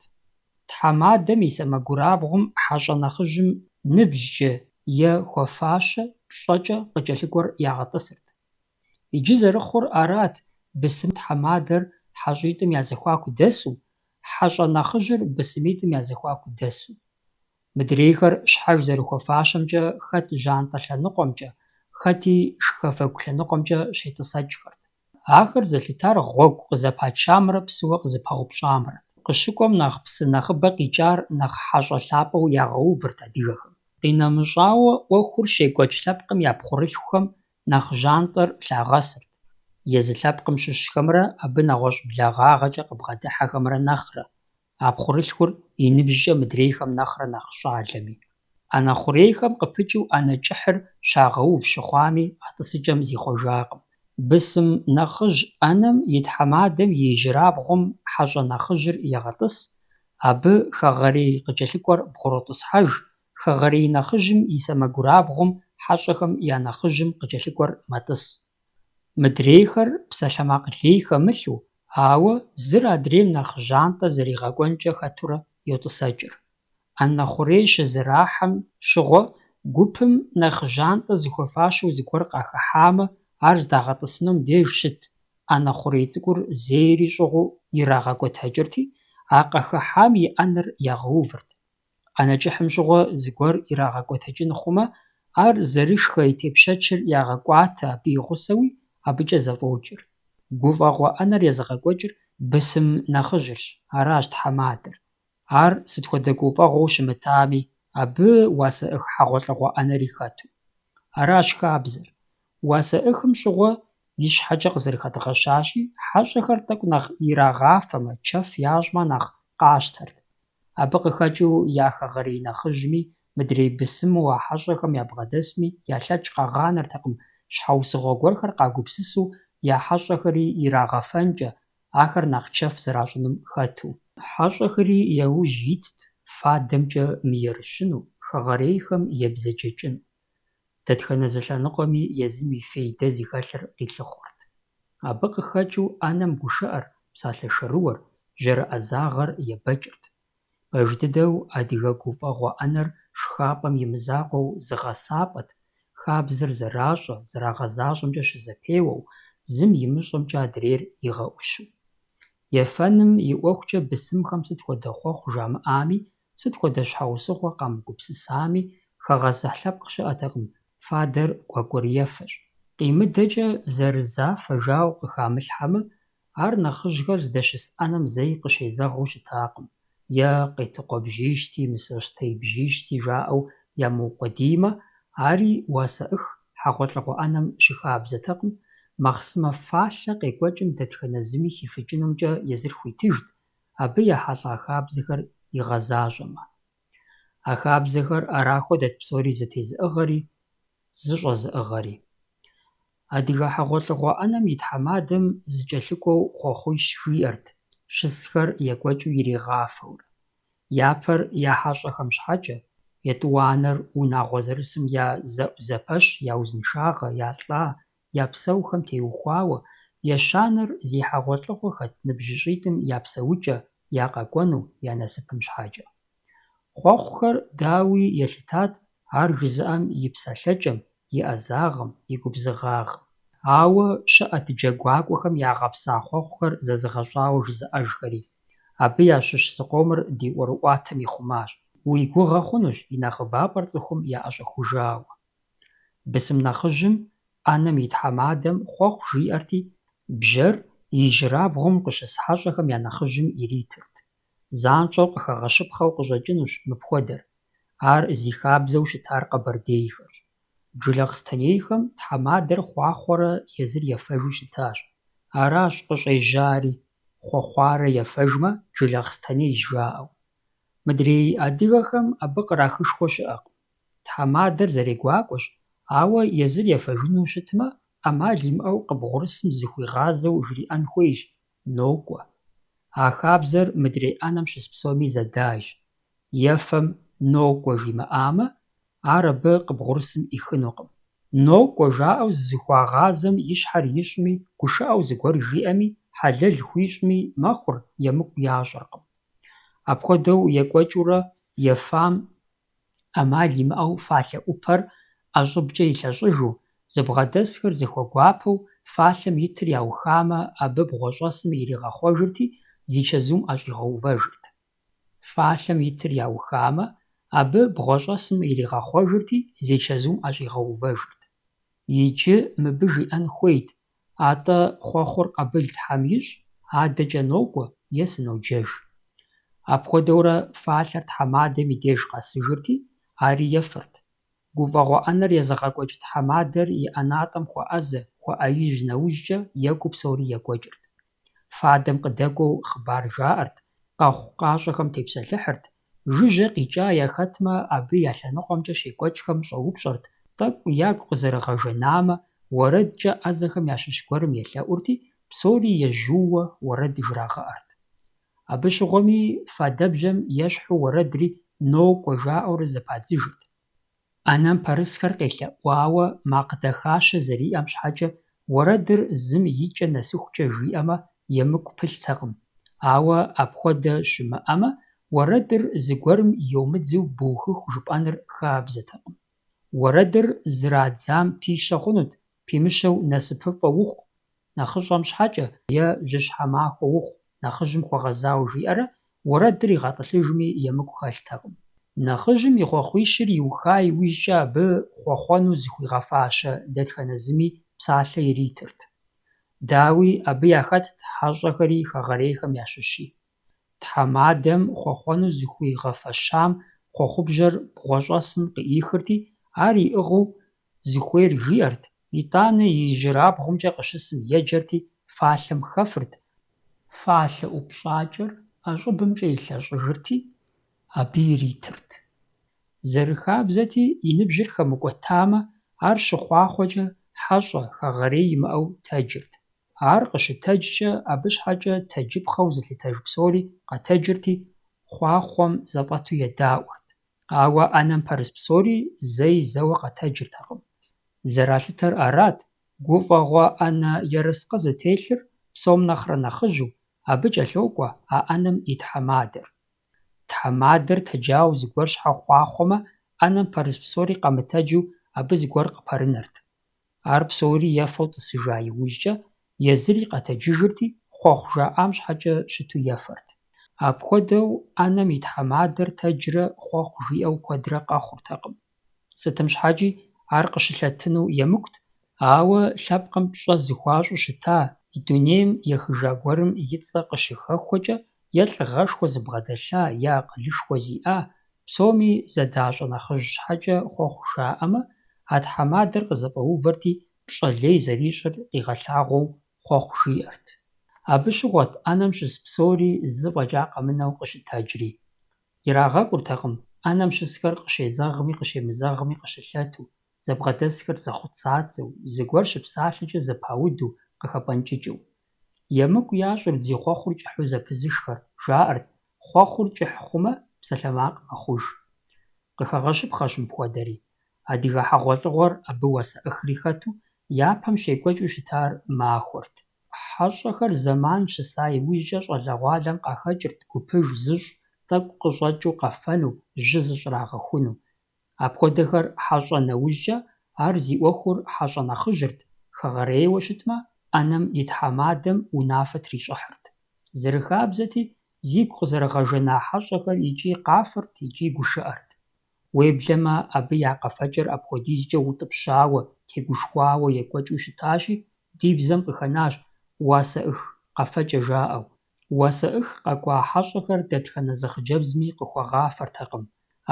Тхьэмадэм и сэмэгурабгъум хьэщӏэ нэхъыжьым ныбжькӏэ е хуэфащэ пщӏэкӏэ къыкӏэлъыкӏуэр ягъэтӏысырт. Иджы зэрыхъур арат, бысым тхьэмадэр хьэщӏитӏым я зэхуаку дэсу, хьэщӏэ нэхъыжьыр бысымитӏым я зэхуаку дэсу. Мыдрейхэр щхьэж зэрыхуэфащэмкӏэ хэт жьантӏэ лъэныкъуэмкӏэ, хэти шхэфэгу лъэныкъуэмкӏэ щетӏысэкӏхэрт. Ахэр зэлъытар гъуэгу къызэпачамрэ псыуэ къызэпаупщӏамрэт. Къыщыкӏуэм нэхъ псы нэхъыбэ къикӏар нэхъ хьэщӏэ лъапӏэу ягъэувырт адыгэхэм. Къинэмыщӏауэ ӏуэхур щекӏуэкӏ лъэпкъым я пхъурылъхухэм нэхъ жьантӏэр лъагъэсырт. Езы лъэпкъым щыщхэмрэ абы нэгъуэщӏ благъагъэкӏэ къыбгъэдыхьэхэмрэ нэхърэ, а пхъурылъхур и ныбжькӏэ мыдрейхэм нэхърэ нэхъ щӏалэми. Ӏэнэ хъурейхэм къыпыкӀыу ӏэнэ кӀыхьыр щагъэув щыхъуами, АтӀысыкӀэм зихъуэжакъым. Бысым нэхъыжь ӏэнэм и тхьэмадэм и ижьырабгъум хьэщӀэ нэхъыжьыр егъэтӀыс, абы хэгъэрей къыкӀэлъыкӀуэр бгъуротӀысхьэж, хэгъэрей нэхъыжьым и сэмэгурабгъум хьэщӀэхэм я нэхъыжьым къыкӀэлъыкӀуэр мэтӀыс. Мыдрейхэр псалъэмакъ лей хэмылъу, ауэ зыр адрейм нэхъ жьантӀэ зэригъэкӀуэнкӀэ хэтурэ йотӀысэкӀыр. Ӏэнэ хъурей щызэрахьэм щыгъуэ гупым нэхъ жьантӀэ зыхуэфащэу зыгуэр къахыхьамэ, ар здагъэтӀысыным деж щыт, ӏэнэ хъурей цӀыкӀур зейри щӀыгъуу ирагъэкӀуэтэкӀырти, а къахыхьам и ӏэнэр ягъэувырт. Ӏэнэ кӀыхьым щыгъуэ зыгуэр ирагъэкӀуэтэкӀын хъумэ, ар зэрышхэ и тепщэчыр ягъэкӀуатэ абы и гъусэуи, абыкӀэ зэфӀокӀыр. ГуфӀэгъуэ ӏэнэр езыгъэкӀуэкӀыр бысым нэхъыжьырщ, аращ тхьэмадэр. Ар сыт хуэдэ гуфӀэгъуэу щымытами, абы уасэӀых хьэгъуэлӀыгъуэ ӏэнэри хэту. Аращ хабзэр. УасэӀыхым щыгъуэ и щхьэкӀэ къызэрыхэдгъэщащи, хьэщӀэхэр тӀэкӀу нэхъ ирагъафэмэ, чэф ящӀмэ, нэхъ къащтэрт. Абы къыхэкӀыу я хэгъэрей нэхъыжьми, мыдрей бысыму а хьэщӀэхэм ябгъэдэсми, ялъэкӀ къагъанэртэкъым, щхьэусыгъуэ гуэрхэр къагупсысу я хьэщӀэхэри ирагъэфэнкӀэ, ахэр нэхъ чэф зэращӀыным хэту. ХьэщӀэхэри яужь итт фадэмкӀэ мыерыщыну, хэгъэрейхэм ебзэджэкӀыну. Дэтхэнэ зылъэныкъуэми езым и фей дэ зихэлъыр къилъыхъуэрт. Абы къыхэкӀыу ӏэнэм гушыӀэр, псалъэ шэрыуэр, жьэрыӏэзагъэр ебэкӀырт. Пэж дыдэу адыгэ гуфӀэгъуэ ӏэнэр шхапӀэм имызакъуэу зыгъэсапӀэт, хабзэр зэращӀэ, зэрагъэзащӀэмкӀэ щызэпеуэу, зым имыщӀэмкӀэ адрейр игъэӀущу. Ефэным и ӀуэхукӀэ бысымхэм сыт хуэдэ хъуэхъу жамыӀами, сыт хуэдэ щхьэусыгъуэ къамыгупсысами, хэгъэсыхь лъэпкъ щыӀэтэкъым, фадэр гуакӀуэрыефэщ. КъимыдэкӀэ зэрызафэ жауэ къыхамылъхьэмэ, ар нэхъыжьхэр здэщыс ӏэнэм зэи къыщезэгъыу щытакъым, е къетыкъуэбжьищти, мысощтейбжьищти жаӀэу ямыукъуэдиймэ, ари уасэӀых хьэгъуэлӀыгъуэ ӏэнэм щыхабзэтэкъым, махъсымэ фалъэ къекӀуэкӀым дэтхэнэ зыми хифыкӀынумкӀэ езыр хуитыжт, абы ехьэлӀа хабзэхэр игъэзащӀэмэ. А хабзэхэр арахуэдэт псори зытезыӀыгъэри, зыщӀэзыӀыгъэри. Адыгэ хьэгъуэлӀыгъуэ ӏэнэм и тхьэмадэм зыкӀэлъыкӀуэу «Хъуэхъуищ» жиӀэрт, щысхэр екӀуэкӀыу иригъафэурэ. Япэр я хьэщӀэхэм щхьэкӀэ, етӀуанэр унагъуэ зырысым я зэӀузэпэщ, я узыншагъэ, я лӀа, я псэухэм теухуауэ, ещанэр зи хьэгъуэлӀыгъуэ хэт ныбжьыщӀитӀым я псэукӀэ, я къэкӀуэну, я насыпым щхьэкӀэ. Хъуэхъухэр дауи елъытат ар жызыӀэм и псалъэкӀэм, и Ӏэзагъым, и губзыгъагъым. Ауэ щыӀэт джэгуакӀуэхэм ягъэпса хъуэхъухэр зэзыгъэщӀауэ жызыӀэжхэри. Абы ящыщ зыкъомыр ди ӀуэрыӀуатэм ихъумащ. Уи гугъэ хъунущ и нэхъыбапӀэр цӀыхум яӀэщӀэхужауэ. Бысым нэхъыжьым ӏэнэм и тхьэмадэм «хъуэхъу» жиӀэрти, бжьэр и ижьырабгъум къыщыс хьэщӀэхэм я нэхъыжьым иритырт. ЗанщӀэу къыхэгъэщыпхъэу къыщӀэкӀынущ мыпхуэдэр. Ар зи хабзэу щытар къэбэрдейхэрщ. Джылахъстэнейхэм тхьэмадэр хъуахъуэрэ езыр ефэжу щытащ. Аращ къыщӀежьари «хъуэхъуарэ ефэжмэ, джылахъстэней» жаӀэу. Мыдрей адыгэхэм абы кърахышхуэ щыӀэкъым. Тхьэмадэр зэрегуакӀуэщ, ауэ езыр ефэжыну щытмэ, Ӏэмал имыӀэу къыбгъурысым зыхуигъазэу жриӀэн хуейщ, нокӀуэ. А хабзэр мыдрей ӏэнэм щыс псоми зэдайщ. Ефэм «нокӀуэ» жимыӀамэ, ар абы къыбгъурысым Ӏихынукъым. «НокӀуэ» жаӀэу зызыхуагъазэм и щхьэр ищӀми, гушыӀэу зыгуэр жиӀэми, хьэлэл хуищӀми, мэхъур, емыкӀу ящӀэркъым. Апхуэдэу екӀуэкӀыурэ ефам Ӏэмал имыӀэу фалъэ Ӏупэр ӀэщӀыбкӀэ илъэщӀыжу, зыбгъэдэсхэр зыхуэгуапэу, фалъэм итыр яухамэ, абы бгъуэщӀэсым иригъэхъуэжырти, зи чэзум ӀэщӀигъэувэжырт. Фалъэм итыр яухамэ, абы бгъуэщӀэсым иригъэхъуэжырти, зи чэзум ӀэщӀигъэувэжырт. Иджы мыбы жиӀэн хуейт: «АтӀэ хъуэхъур къабыл Тхьэм ищӀ, адэкӀэ нокӀуэ е сыноджэж». Апхуэдэурэ фалъэр тхьэмадэм и деж къэсыжырти, ари ефырт. ГуфӀэгъуэ ӏэнэр езыгъэкӀуэкӀ тхьэмадэр и ӏэнатӀэм хуэӀэзэ, хуэӀэиж нэужькӀэ екӀуу псори екӀуэкӀырт. Фадэм къыдэкӀуэу хъыбар жаӀэрт, къэхъу къащӀэхэм тепсэлъыхьырт, Жыжьэ къикӀа яхэтмэ, абы я лъэныкъуэмкӀэ щекӀуэкӀхэм щӀэупщӀэрт, тӀэкӀу ягу къызэрыгъэжэнамэ, уэрэдкӀэ Ӏэзэхэм ящыщ гуэрым елъэӀурти, псори ежьууэ уэрэд жрагъэӀэрт. Абы щыгъуэми фадэбжьэм ещхьу уэрэдри «нокӀуэ» жаӀэурэ зэпадзыжырт. Ӏэнэм пэрысхэр къелъэӀуауэ макъ-дахащэ зэриӀэм щхьэкӀэ уэрэдыр зым икӀэ нэсыхукӀэ жиӀэмэ, емыкӀу пылътэкъым, ауэ апхуэдэ щымыӀэмэ, уэрэдыр зыгуэрым йомыдзу быухыху жыпӀэныр хабзэтэкъым. Уэрэдыр зырадзам пищэ хъунут, пимыщэу насыпыфӀэ ухъу, нэхъыщӀэм щхьэкӀэ, е жьыщхьэмахуэ ухъу, нэхъыжьым хуэгъэзауэ жиӀэрэ, уэрэдыр игъэтӀылъыжми емыкӀу хэлътэкъым. Нэхъыжьым и хъуэхъуищыр иуха иужькӀэ абы хъуэхъуэну зыхуигъэфащэ дэтхэнэ зыми псалъэ иритырт. Дауи абы яхэтт хьэщӀэхэри хэгъэрейхэм ящыщи. Тхьэмадэм хъуэхъуэну зыхуигъэфэщам хъуэхъубжьэр бгъуэщӀэсым къыӀихырти, ар иӀыгъыу зыхуейр жиӀэрт, итӀанэ и ижьырабгъумкӀэ къыщысым еджэрти, фалъэм хэфырт, фалъэ ӀупщӀакӀэр ӀэщӀыбымкӀэ илъэщӀыжырти, абы иритырт. Зэрыхабзэти, и ныбжьыр хэмыкӀуэтамэ, ар щыхъуахъуэкӀэ хьэщӀэ, хэгъэрей имыӀэу тэджырт. Ар къыщытэджкӀэ, абы щхьэкӀэ тэджыпхъэу зылъытэж псори къэтэджырти, хъуахъуэм зэфӀэту едаӀуэрт. Ауэ Ӏэнэм пэрыс псори зэи зэуэ къэтэджыртэкъым. Зэралъытэр арат, гуфӀэгъуэ Ӏэнэ ерыскъы зытелъыр псом нэхърэ нэхъыжьу, абы кӀэлъокӀуэ а Ӏэнэм и тхьэмадэр. Тхьэмадэр тэджауэ зыгуэр щхьэ хъуахъуэмэ, Ӏэнэм пэрыс псори къэмытэджу, абы зыгуэр къыпэрынэрт. Ар псори ефэу тӀысыжа иужькӀэ, езыри къэтэджыжырти, хъуэхъу жаӀам щхьэкӀэ щыту ефэрт. Апхуэдэу Ӏэнэм и тхьэмадэр тэджрэ хъуэхъу жиӀэу куэдрэ къэхъуртэкъым. Сытым щхьэкӀи ар къыщылъэтыну емыкӀут, ауэ лъэпкъым пщӀэ зыхуащӀу щыта, и дунейм ехыжа гуэрым и цӀэ къыщыхэхуэкӀэ, е лӀыгъэшхуэ зыбгъэдэлъа, е акъылышхуэ зиӀа, псоми зэдащӀэ нэхъыжь щхьэкӀэ хъуэхъу жаӀэмэ, а тхьэмадэр къызэфӀэувэрти, пщӀэ лей зэрищӀыр къигъэлъагъуэу хъуэхъу жиӀэрт. Абы щыгъуэт Ӏэнэм щыс псори зы фӀэкӀа къэмынэу къыщытэджри. ИрагъэкӀуртэкъым Ӏэнэм щысхэр къыщезэгъми къыщемызэгъми къыщылъэту, зэбгъэдэсхэр зэхъуцацэу, зыгуэр щыпсалъэкӀэ зэпауду, къыхэпӀэнкӀыкӀыу. ЕмыкӀу ящӀырт зи хъуэхъур кӀыхьу зэпызышхэр, жаӀэрт хъуэхъур кӀыхь хъумэ, псалъэмакъ мэхъуж. Къыхэгъэщыпхъэщ мыпхуэдэри. Адыгэ хьэгъуэлӀыгъуэр абы уасэӀыхри хэту, япэм щекӀуэкӀыу щытар махуэрт. ХьэщӀэхэр зэман щыса иужькӀэ щӀалэгъуалэм къахэкӀырт гупыж зыщӀ, тӀэкӀу къыщӀэкӀыу къэфэну, жьы зыщӀрагъэхуну. Апхуэдэхэр хьэщӀэ нэужькӀэ, ар зи Ӏуэхур хьэщӀэ нэхъыжьырт, хэгъэрейуэ щытмэ, Ӏэнэм и тхьэмадэм унафэ трищӀыхьырт. Зэрыхабзэти, зигу къызэрыгъэжэна хьэщӀэхэр икӀи къафэрт, икӀи гушыӀэрт. Уеблэмэ, абы я къэфэкӀэр апхуэдизкӀэ утӀыпщауэ, тегушхуауэ екӀуэкӀыу щытащи, ди бзэм къыхэнащ «уасэӀых» къэфэкӀэ жаӀэу. УасэӀых къэкӀуа хьэщӀэхэр дэтхэнэ зы хъыджэбзми къыхуагъафэртэкъым.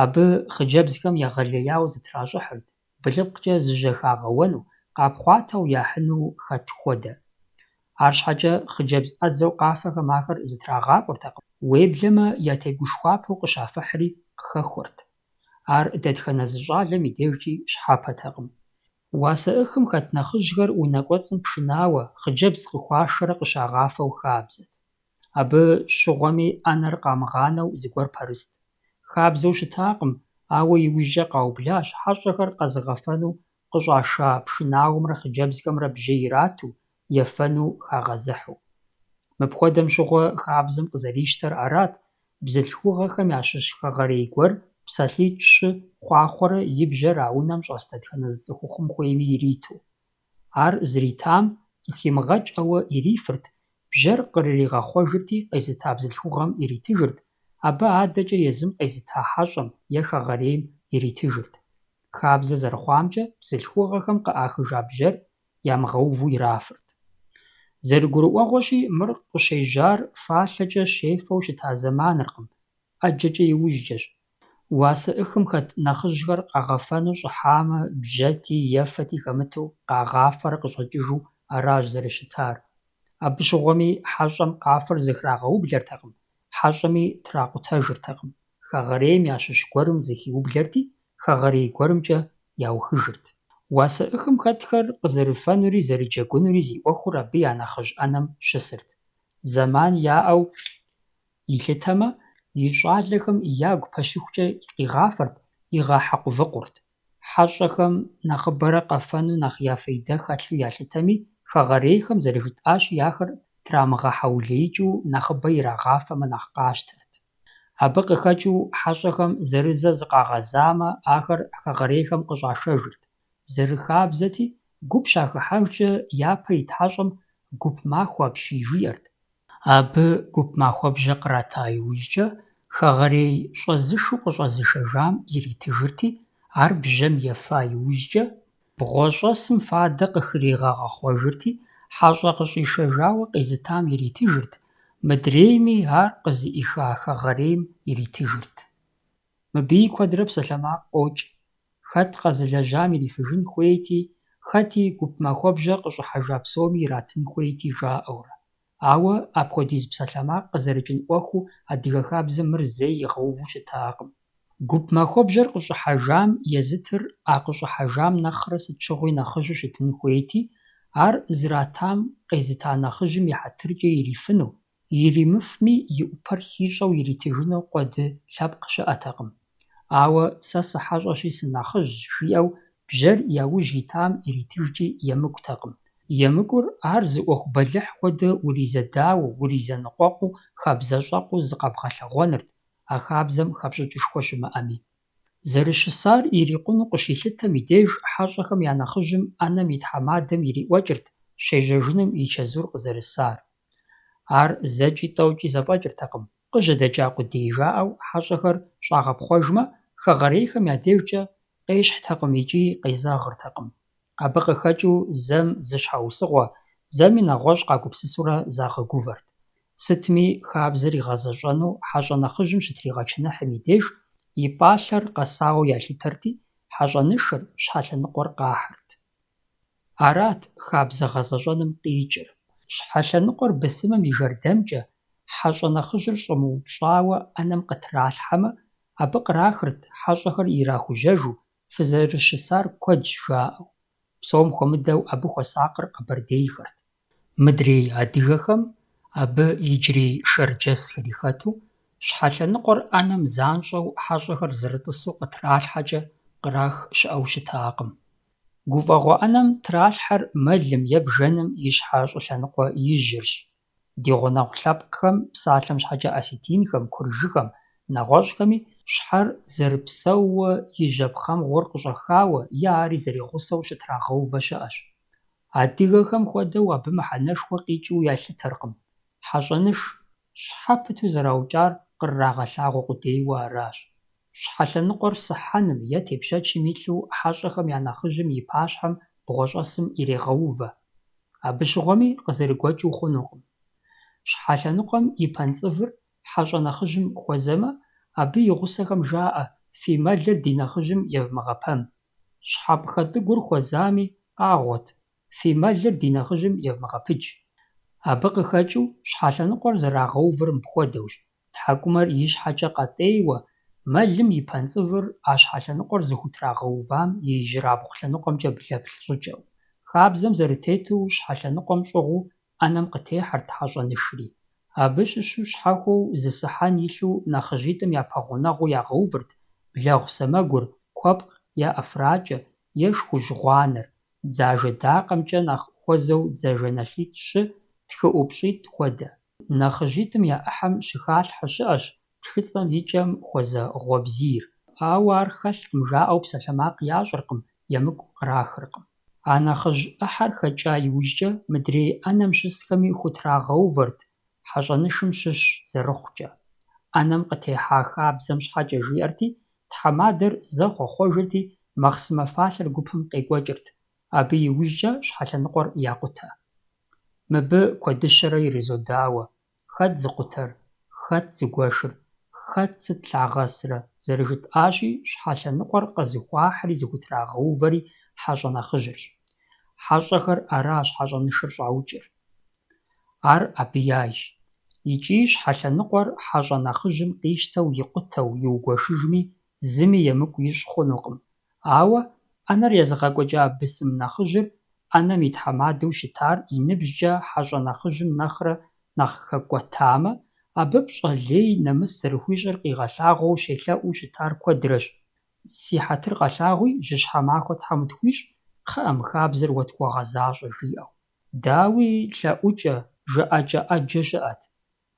Абы хъыджэбзхэм егъэлеяуэ зытращӀыхьырт, блыпкъкӀэ зыжьэхагъэуэну, къапхъуатэу яхьыну хэт хуэдэ. АрщхьэкӀэ хъыджэбз Ӏэзэу къафэхэм ахэр зытрагъакӀуэртэкъым. Уеблэмэ, я тегушхуапэу къыщафыхьри къыхэхуэрт. Ар дэтхэнэ зы щӀалэм и дежкӀи щхьэпэтэкъым. УасэӀыхым хэт нэхъыжьхэр унэ кӀуэцӀым пшынауэ, хъыджэбз къыхуашэрэ къыщагъафэу хабзэт. Абы щыгъуэми Ӏэнэр къамыгъанэу зыгуэр пэрыст. Хабзэу щытакъым, ауэ иужькӀэ къаублащ хьэщӀэхэр къэзыгъэфэну къыщӀаша пшынаумрэ хъыджэбзхэмрэ бжьей ирату, ефэну хагъэзыхьу. Мыпхуэдэм щыгъуэ хабзэм къызэрищтэр арат, бзылъхугъэхэм ящыщ хэгъэрей гуэр псалъитӀ-щы хъуахъуэрэ и бжьэр а унэм щӀэс дэтхэнэ зы цӀыхухъум хуейми ириту. Ар зритам къыхимыгъэкӀэуэ ирифырт, бжьэр къриригъэхъуэжырти, къезыта бзылъхугъэм иритыжырт, абы адэкӀэ езым къезыта хьэщӀэм е хэгъэрейм иритыжырт. Хабзэ зэрыхъуамкӀэ, бзылъхугъэхэм къыӀахыжа бжьэр ямыгъэуву ирафырт. ЗэрыгурыӀуэгъуэщи, мыр къыщежьар фалъэкӀэ щефэу щыта зэманыркъым, ӀэджэкӀэ иужькӀэщ. УасэӀыхым хэт нэхъыжьхэр къагъэфэну щӀыхьамэ, бжьэти, ефэти хэмыту къагъафэрэ къыщӀэкӀыжу аращ зэрыщытар. Абы щыгъуэми хьэщӀэм къафэр зыхрагъэублэртэкъым, хьэщӀэми тракъутэжыртэкъым. хэгъэрейм ящыщ гуэрым зыхиублэрти, хэгъэрей гуэрымкӀэ яухыжырт. Уасэӏыхым хэтхэр къызэрыфэнури зэрыджэгунури зи Ӏуэхур абы я нэхъыжь Ӏэнэм щысырт. Зэман яӀэу илъытэмэ, и щӀалэхэм ягу пэщыхукӀэ къигъафэрт, игъэхьэкъувыкъурт. ХьэщӀэхэм нэхъыбэрэ къэфэну нэхъ я фейдэ хэлъу ялъытэми, хэгъэрейхэм зэрыжытӀащи, ахэр трамыгъэхьэулеикӀыу нэхъыбэ ирагъафэмэ нэхъ къащтэрт. Абы къыхэкӀыу хьэщӀэхэм зырызэ зыкъагъэзамэ, ахэр хэгъэрейхэм къыщӀашэжырт. Зэрыхабзэти, гуп щахыхьэжкӀэ япэ ит хьэщӀэм гуп махуэ апщий жиӀэрт. Абы гуп махуэбжьэ кърата иужькӀэ, хэгъэрей щӀэзышэу къыщӀэзышэжам иритыжырти, ар бжьэм ефа иужькӀэ, бгъуэщӀэсым фадэ къыхригъэгъэхъуэжырти, хьэщӀэ къыщӀишэжауэ къезытам иритыжырт, мыдрейми ар къызыӀиха хэгъэрейм иритыжырт. Мыбыи куэдрэ псалъэмакъ къокӀ. Хэт къэзылэжьам ирифыжын хуейти, хэти гуп махуэбжьэ къыщӀыхьэжа псоми иратын хуейти жаӀэурэ. Ауэ апхуэдиз псалъэмакъ къызэрыкӀын Ӏуэхуу адыгэ хабзэм мыр зэи игъэуву щытакъым. Гуп махуэбжьэр къыщӀыхьэжам езытыр а къыщӀыхьэжам нэхърэ сыт щыгъуи нэхъыжьу щытын хуейти, ар зыратам къезыта нэхъыжьым и хьэтыркӀэ ирифыну, иримыфми и Ӏупэр хищӀэу иритыжыну къуэды лъэпкъ щыӀэтэкъым. Ауэ сэ сыхьэщӀэщи сынэхъыжьщ жиӀэу бжьэр яужь итам иритыжкӀи емыкӀутэкъым. ЕмыкӀур ар зы Ӏуэху бэлыхь хуэдэ уризэдауэ, уризэныкъуэкъуу, хабзэщӀэкъуу зыкъэбгъэлъэгъуэнырт, а хабзэм хэпщӀыкӀышхуэ щымыӀэми. Зэрыщысар ирикъуну къыщилъытэм и деж, хьэщӀэхэм я нэхъыжьым Ӏэнэм и тхьэмадэм ириӀуэкӀырт щежьэжыным и чэзур къызэрысар. Ар зэкӀи тӀэукӀи зэфӀэкӀыртэкъым. КъыжьэдэкӀа къудей жаӀэу хьэщӀэхэр щӀагъэпхъуэжмэ, хэгъэрейхэм я дежкӀэ къещхьтэкъым икӀи къезэгъыртэкъым. Абы къыхэкӀыу зэм зы щхьэусыгъуэ, зэми нэгъуэщӀ къагупсысурэ загъэгувэрт. Сытми хабзэр игъэзэщӀэну хьэщӀэ нэхъыжьым щытригъэчыныхьым и деж, и пӀалъэр къэсауэ ялъытэрти, хьэщӀэнышыр, щхьэлъэныкъуэр къахьырт. Арат хабзэ гъэзэщӀэным къикӀыр. Щхьэлъэныкъуэр бысымым и жэрдэмкӀэ, хьэщӀэ нэхъыжьыр щӀэмыупщӀауэ Ӏэнэм къытралъхьэмэ, абы кърахырт хьэщӀэхэр ирахужьэжу, фызэрыщысар куэдщ жаӀэу. Псом хуэмыдэу абы хуэсакъыр къэбэрдейхэрт. Мыдрей адыгэхэм абы иджырей шэрджэс хрихэту, щхьэлъэныкъуэр Ӏэнэм занщӀэу хьэщӀэхэр зэрытӀысу къытралъхьэкӀэ кърах щыӀэу щытакъым. ГуфӀэгъуэ Ӏэнэм тралъхьэр мэлым е бжэным и щхьэ щӀылъэныкъуэ ижьырщ. Ди гъунэгъу лъэпкъхэм, псалъэм щхьэкӀэ осетинхэм, куржыхэм, нэгъуэщӀхэми щхьэр зэрыпсэууэ и жьэпхъэм гъуэр къыщӀэхауэ е ари зэригъусэу щытрагъэувэ щыӀэщ. Адыгэхэм хуэдэу абы мыхьэнэшхуэ къикӀыу ялъытэркъым. ХьэщӀэныш щхьэ пыту зэраукӀар къыррагъэлъагъуэ къудейуэ аращ. Щхьэлъэныкъуэр сыхьэным е тепщэчым илъу хьэщӀэхэм я нэхъыжьым и пащхьэм бгъуэщӀэсым ирегъэувэ. Абы щыгъуэми къызэрыгуэкӀыу хъунукъым. Щхьэлъэныкъуэм и пэнцӀывыр хьэщӀэ нэхъыжьым хуэзэмэ, абы и гъусэхэм жаӀэ: «Фи мэлыр ди нэхъыжьым евмыгъэпэм». Щхьэпхъэ тӀыгур хуэзами, къагъуэт: «Фи мэлыр ди нэхъыжьым евмыгъэпыдж». Абы къыхэкӀыу щхьэлъэныкъуэр зэрагъэувыр мыпхуэдэущ: тхьэкӀумэр и щхьэкӀэ къатӀейуэ, мэлым и пэнцӀывыр а щхьэлъэныкъуэр зыхутрагъэувам и ижьырабгъу лъэныкъуэмкӀэ блэплъ щӀыкӀэу. Хабзэм зэрытету щхьэлъэныкъуэм щӀыгъуу Ӏэнэм къытехьырт хьэщӀэнышри. Абы щыщу щхьэхуэу зы сыхьэн илъу нэхъыжьитӀым япэгъунэгъуу ягъэувырт блэгъу сэмэгур, куэпкъ е ӀэфракӀэ е шхужь гъуанэр, дзажэдакъэмкӀэ нэхъ хуэзэу дзажэнэлъитӀ-щы, тхыӀупщӀитӀ хуэдэ. НэхъыжьитӀым я Ӏыхьэм щыхалъхьэ щыӀэщ тхыцӀэм и кӀэм хуэзэ гъуэбзийр. Ауэ ар хэлъкъым жаӀэу псалъэмакъ ящӀыркъым, емыкӀу кърахыркъым. А нэхъыжь Ӏыхьэр хэкӀа иужькӀэ, мыдрей Ӏэнэм щысхэми хутрагъэувэрт хьэщӀэнышым щыщ зэрыхъукӀэ. Ӏэнэм къытехьа хабзэм щхьэкӀэ жиӀэрти, тхьэмадэр зэ хъуэхъуэжырти, махъсымэ фалъэр гупым къекӀуэкӀырт. Абы иужькӀэ щхьэлъэныкъуэр якъутэ. Мыбы куэдыщэрэ иризодауэ: хэт зыкъутэр, хэт зыгуэшыр, хэт сыт лъагъэсрэ, зэрыжытӀащи, щхьэлъэныкъуэр къэзыхуахьри зыхутрагъэувэри хьэщӀэ нэхъыжьырщ. ХьэщӀэхэр аращ хьэщӀэнышыр щӀаукӀыр. Ар абы яйщ. икӀи щхьэлъэныкъуэр хьэщӀэ нэхъыжьым къищтэу икъутэу иугуэшыжми зыми емыкӀу ищӀ хъунукъым. Ауэ Ӏэнэр езыгъэкӀуэкӀа бысым нэхъыжьыр Ӏэнэм и тхьэмадэу щытар и ныбжькӀэ хьэщӀэ нэхъыжьым нэхърэ нэхъ хэкӀуэтамэ, абы пщӀэ лей, нэмыс зэрыхуищӀыр къигъэлъагъуэу щелъэӀуу щытар куэдрэщ. Си хьэтыр къэлъагъуи, жьыщхьэ махуэ Тхьэм утхуищӀ, кхъыӀэ, мы хабзэр уэ тхуэгъэзащӀэ жиӀэу. Дауи лъэӀукӀэ, жыӀэкӀэ Ӏэджэ щыӀэт.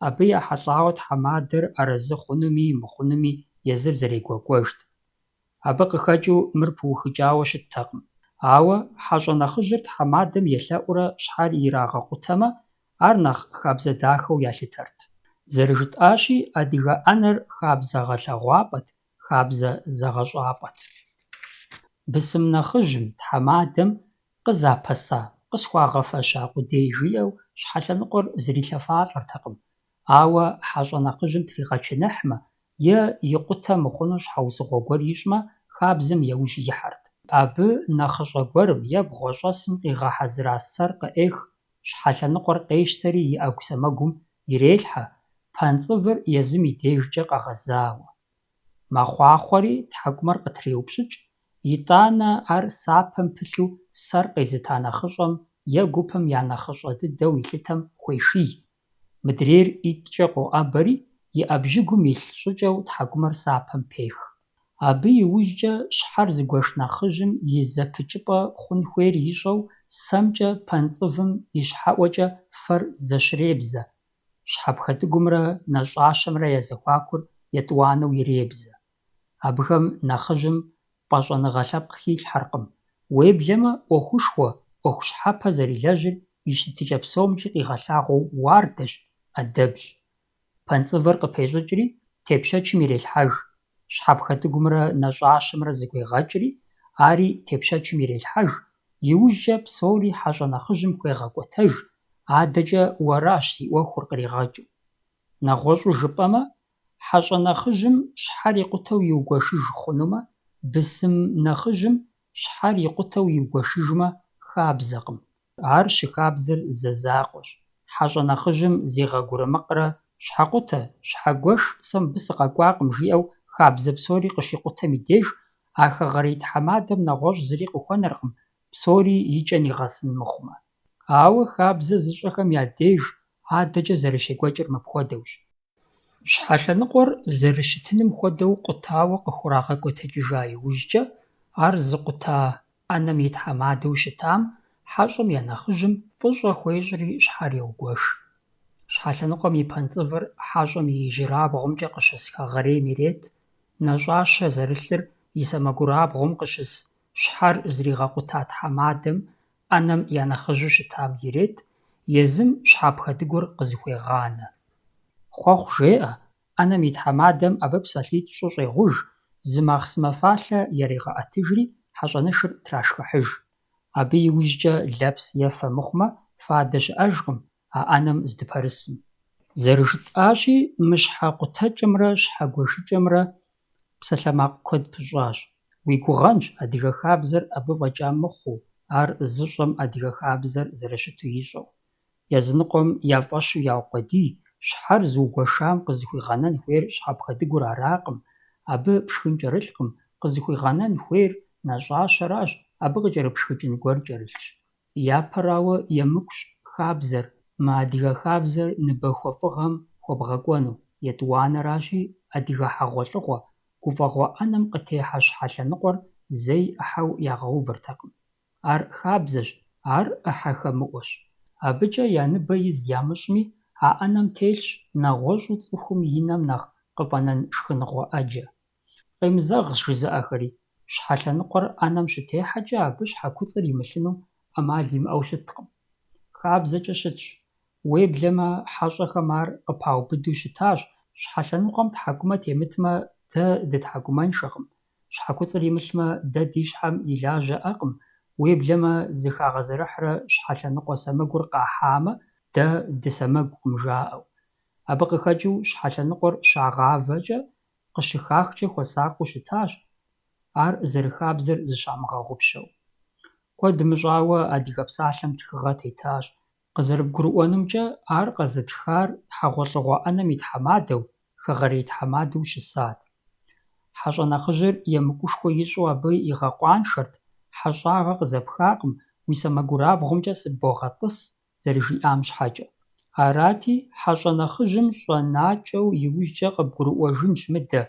Абы ехьэлӀауэ тхьэмадэр арэзы хъунуми, мыхъунуми езыр зэрегуэкӀуэжт. Абы къыхэкӀыу мыр пыухыкӀауэ щыттэкъым. Ауэ хьэщӀэ нэхъыжьыр тхьэмадэм елъэӀурэ щхьэр ирагъэкъутэмэ, ар нэхъ хабзэ дахэу ялъытэрт. ЗэрыжытӀащи, адыгэ Ӏэнэр хабзэ гъэлъэгъуапӀэт, хабзэ зэгъэщӀапӀэт. Бысым нэхъыжьым, тхьэмадэм «къызапэса», «къысхуагъэфэща къудей» жиӀэу щхьэлъэныкъуэр зрилъэфалӀэртэкъым. Ауэ хьэщӀэ нэхъыжьым тригъэчыныхьмэ е икъутэ мыхъуну щхьэусыгъуэ гуэр ищӀмэ, хабзэм еужь ихьэрт. Абы нэхъыщӀэ гуэрым е бгъуэщӀэсым къигъэхьэзыра сэр къыӀех, щхьэлъэныкъуэр къещтэри и Ӏэгу сэмэгум ирелъхьэ, пэнцӀывыр езым и дежкӀэ къэгъэзауэ. Мэхъуахъуэри тхьэкӀумэр къытреупщӀыкӀ, итӀанэ ар сапэм пылъу сэр къезыта нэхъыщӀэм е гупым я нэхъыщӀэ дыдэу илъытэм хуеший. Мыдрейр ӀитӀкӀэ къоӀэбэри, и Ӏэбжьыгум илъ щӀыкӀэу тхьэкӀумэр сапэм пех. Абы иужькӀэ щхьэр зыгуэш нэхъыжьым и зэпыкӀыпӀэ хъун хуейр ищӀэу, сэмкӀэ пэнцӀывым и щхьэӀуэкӀэ фэр зэщребзэ, щхьэпхъэдыгумрэ нэщӀащэмрэ я зэхуакур етӀуанэу иребзэ. Абыхэм нэхъыжьым пӀэщӀэныгъэ лъэпкъ хилъхьэркъым. Уеблэмэ, Ӏуэхушхуэ, Ӏуэхущхьэпэ зэрилэжьыр и щытыкӀэ псомкӀи къигъэлъагъуэу уардэщ, Ӏэдэбщ. ПэнцӀывэр къыпещӀыкӀри, тепщэчым ирелъхьэж, щхьэпхъэдыгумрэ нэщӀащэмрэ зыгуегъэкӀри, ари тепщэчым ирелъхьэж, иужькӀэ псори хьэщӀэ нэхъыжьым хуегъэкӀуэтэж, адэкӀэ уэращ си Ӏуэхур къригъэкӀыу. НэгъуэщӀу жыпӀэмэ, хьэщӀэ нэхъыжьым щхьэр икъутэу иугуэшыж хъунумэ, бысым нэхъыжьым щхьэр икъутэу иугуэшыжмэ, хабзэкъым. Ар щыхабзэр зэзакъуэщ. ХьэщӀэ нэхъыжьым зегъэгурымыкърэ «щхьэкъутэ, щхьэгуэш, сэ мыбы сыкъэкӀуакъым» жиӀэу хабзэ псори къыщикъутэм и деж, а хэгъэрей тхьэмадэм нэгъуэщӀ зыри къыхуэнэркъым, псори икӀэм игъэсын мыхъумэ. Ауэ хабзэ зыщӀэхэм я деж адэкӀэ зэрыщекӀуэкӀыр мыпхуэдэущ. Щхьэлъэныкъуэр зэрыщытыным хуэдэу къутауэ къыхурагъэкӀуэтэкӀыжа иужькӀэ, ар зыкъута Ӏэнэм и тхьэмадэу щытам, хьэщӀэм я нэхъыжьым фӀыщӀэ хуещӀри щхьэр йогуэш. Щхьэлъэныкъуэм и пэнцӀывыр хьэщӀэм и ижьырабгъумкӀэ къыщыс хэгъэрейм ирет, нэщӀащэ зэрылъыр и сэмэгурабгъум къыщыс щхьэр зригъэкъута тхьэмадэм, Ӏэнэм я нэхъыжьу щытам ирет, езым щхьэпхъэдыгур къызыхуегъанэ. Хъуэхъу жеӀэ, Ӏэнэм и тхьэмадэм абы псэлъитӀ щӀы щӀегъуж, зы махъсымэфалъэ ярегъэӀэтыжри, хьэщӀэнышыр трашхыхьыж. Абы иужькӀэ лэпс е фэ мыхъумэ, фадэ щыӀэжкъым а Ӏэнэм здыпэрысым. ЗэрыжытӀащи, мыщхьэ къутэкӀымрэ щхьэгуэшыкӀэмрэ псалъэмакъ куэд пыщӀащ. Уи гугъэнщ адыгэ хабзэр абы фӀэкӀа мыхъуу, ар зыщӀэм адыгэ хабзэр зэрыщыту ищӀэу. Языныкъуэм яфӀэщу яукъуэдий, щхьэр зыугуэшам къызыхуигъэнэн хуейр щхьэпхъэдыгур аракъым, абы пшхын кӀэрылъкъым, къызыхуигъэнэн хуейр нэщӀащэращ, абы къыкӀэрыпшхыкӀын гуэр кӀэрылъщ. Япэрауэ емыкӀущ хабзэр, мы адыгэ хабзэр ныбэхуэфӀыгъэм хуэбгъэкӀуэну, етӀуанэращи, адыгэ хьэгъуэлӀыгъуэ, гуфӀэгъуэ Ӏэнэм къытехьэ щхьэлъэныкъуэр зэи Ӏыхьэу ягъэувыртэкъым. Ар хабзэщ, ар Ӏыхьэ хэмыӀуэщ. АбыкӀэ я ныбэ из ямыщӀми, а Ӏэнэм телъщ нэгъуэщӀу цӀыхум и нэм нэхъ къыфӀэнэн шхыныгъуэ Ӏэджэ. Къемызэгъщ жызыӀэхэри, щхьэлъэныкъуэр Ӏэнэм щытехьэкӀэ, абы щхьэкуцӀыр имылъыну Ӏэмал имыӀэу щыткъым. ХабзэкӀэ щытщ. Уеблэмэ, хьэщӀэхэм ар къыпаубыду щытащ. Щхьэлъэныкъуэм тхьэкӀумэ темытмэ, дэ дытхьэкӀумэншэкъым. ЩхьэкуцӀыр имылъмэ, дэ ди щхьэм илажьэӀэкъым. Уеблэмэ, зыхагъэзэрыхьрэ щхьэлъэныкъуэ сэмэгур къахьамэ, дэ дысэмэгукъым жаӀэу. Абы къыхэкӀыу щхьэлъэныкъуэр щагъавэкӀэ, къыщыхахкӀэ хуэсакъыу щытащ, ар зэрыхабзэр зыщамыгъэгъупщэу. Куэд мыщӀауэ адыгэ псалъэм тхыгъэ тетащ. Къызэрыбгурыӏуэнумкӏэ, ар къэзытхар хьэгъуэлӏыгъуэ ӏэнэм и тхьэмадэу, хэгъэрей тхьэмадэу щысат. ХьэщӀэ нэхъыжьыр емыкӀушхуэ ищӀу абы игъэкъуаншэрт: «ХьэщӀагъэ къызэпхакъым, уи сэмэгурабгъумкӀэ сыбогъэтӀыс», зэрыжиӀам щхьэкӀэ. Арати, хьэщӀэ нэхъыжьым щӀэнакӀэу иужькӀэ къыбгурыӀуэжынщ мыдэ,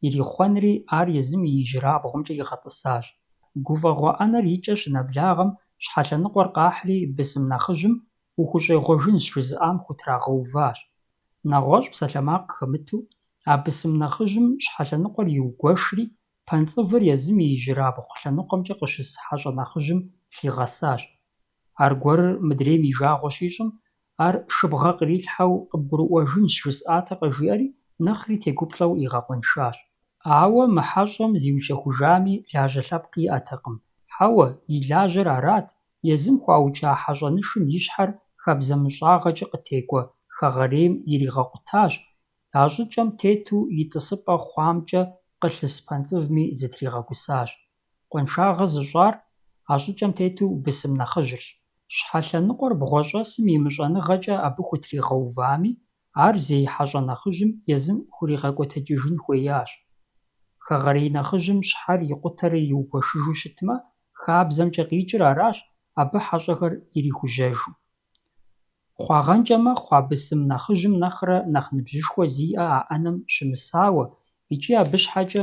ирихъуэнри ар езым и ижьырабгъумкӀэ игъэтӀысащ. ГуфӀэгъуэ Ӏэнэр икӀэ щынэблагъэм, щхьэ лъэныкъуэр къахьри бысым нэхъыжьым «ухущӀегъуэжынщ» жызыӀам хутрагъэуващ. НэгъуэщӀ псалъэмакъ хэмыту, а бысым нэхъыжьым щхьэ лъэныкъуэр иугуэшри, пэнцӀывыр езым и ижьырабгъу лъэныкъуэмкӀэ къыщыс хьэщӀэ нэхъыжьым лъигъэсащ. Аргуэрыр мыдрейм и жагъуэ щищӀым, ар шыбгъэ кърилъхьэу «къыбгурыӀуэжынщ» жысӀатэ къэжиӀэри, нэхъри тегуплӀэу игъэкъуэншащ. Ауэ мы хьэщӀэм зиущэхужами, лажьэ лъэпкъ иӀэтэкъым. Хьэуэ, и лажьэр арат, езым хуаукӀа хьэщӀэнышым и щхьэр хабзэмыщӀагъэкӀэ къытекӀуэ хэгъэрейм иригъэкъутащ, а щӀыкӀэм тету итӀысыпӀэ хъуамкӀэ къылъыс пэнцӀывми зытригъэгусащ. Къуаншагъэ зыщӀар а щӀыкӀэм тету бысым нэхъыжьырщ. Щхьэ лъэныкъуэр бгъуэщӀэсым имыщӀэныгъэкӀэ абы хутригъэувами, ар зей хьэщӀэ нэхъыжьым езым хуригъэкӀуэтэкӀыжын хуеящ. Хэгъэрей нэхъыжьым щхьэр икъутэрэ иугуэшыжу щытмэ, хабзэмкӀэ къикӀыр аращ, абы хьэщӀэхэр ирихужьэжу. Хъуагъэнкӏэмэ, хъуа бысым нэхъыжьым нэхърэ нэхъ ныбжьышхуэ зиӏэ а ӏэнэм щымысауэ икӏи абы щхьэкӏэ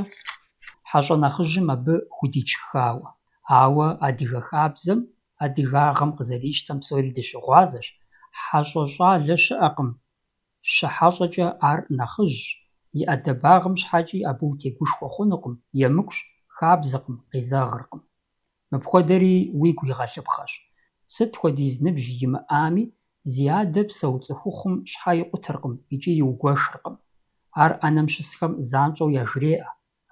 хьэщӏэ нэхъыжьым абы худичхауэ. Ауэ адыгэ хабзэм, адыгагъэм къызэрищтэм псори дыщыгъуазэщ. Хьэщӏэ щӏалэ щыӏэкъым, щыхьэщӏэкӏэ ар нэхъыжьщ. И ӏэдэбагъым щхьэкӏи абы утегушхуэ хъунукъым, емыкӏущ, хабзэкъым, къезэгъыркъым. Мыпхуэдэри уигу игъэлъыпхъэщ. Сыт хуэдиз ныбжь имыӏами, зи адэ псэу цӏыхухъум щхьэ икъутэркъым икӏи иугуэшыркъым. Ар ӏэнэм щысхэм занщӏэу яжреӏэ.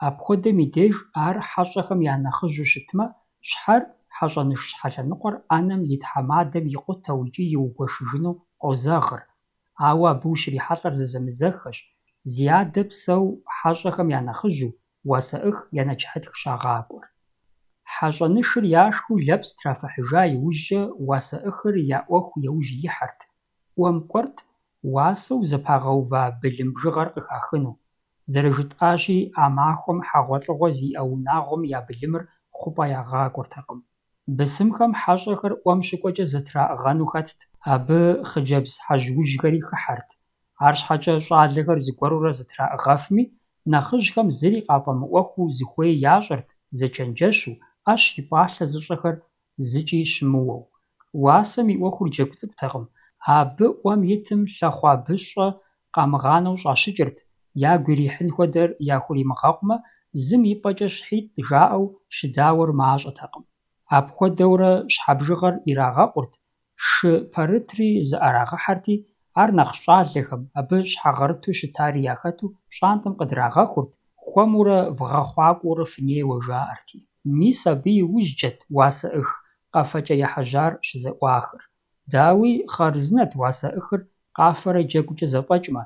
Апхуэдэм и деж ар хьэщӏэхэм я нэхъыжьу щытмэ, щхьэр, хьэщӏэныш щхьэ лъэныкъуэр ӏэнэм и тхьэмадэм икъутэу икӏи иугуэшыжыну къозэгъыр. Ауэ абы ущрихьэлӏэр зэзэмызэххэщ. Зи адэ псэу хьэщӏэхэм я нэхъыжьу, уасэӏых я нэчыхьытх щагъакӏуэр. Хьэщӏэнышыр яшхыу лэпс трафыхьыжа иужькӏэ, уасэӏыхыр я ӏуэху еужь ихьэрт. Ӏуэм кӏуэрт, уасэу зэпагъэува былым бжыгъэр къыхахыну. Зэрыжытӏащи, а махуэм хьэгъуэлӏыгъуэ зиӏэ унагъуэм я былымыр хъупӏэ ягъакӏуэртэкъым. Бысымхэм хьэщӏэхэр ӏуэм щыкӏуэкӏэ зэтраӏыгъэну хэтт. Абы хъыджэбз хьэжьужьхэри хыхьэрт. Арщхьэкӏэ щӏалэхэр зыгуэрурэ зытраӏыгъэфми, нэхъыжьхэм зыри къафӏэмыӏуэхуу зыхуей ящӏэрт, зэчэнджэщу, ӏэщ и пӏалъэ зыщӏэхэр зыкӏи щымыуэу. Уасэм и ӏуэхур джэгу цӏыкӏутэкъым. Абы ӏуэм итым лъэхъуабыщӏэ къамыгъанэу щӏащыкӏырт. Ягу ирихьын хуэдэр яхуримыгъэкъумэ, зым и пӏэкӏэ щхьитӏ жаӏэу щыдауэр мащӏэтэкъым. Апхуэдэурэ щхьэбжыгъэр ирагъэкъурт, шы пэрытри зыӏэрагъыхьэрти, ар нэхъ щӏалэхэм, абы щхьэгъэрыту щытари яхэту пщӏантӏэм къыдрагъэхурт, хуэмурэ вгъэхъуакӏуэурэ фынейуэ жаӏэрти. Мис абы иужькӏэт уасэӏых къафэкӏэ ехьэжьар щызэӏуахыр. Дауи хъарзынэт уасэӏыхыр къафэрэ джэгукӏэ зэфӏэкӏмэ,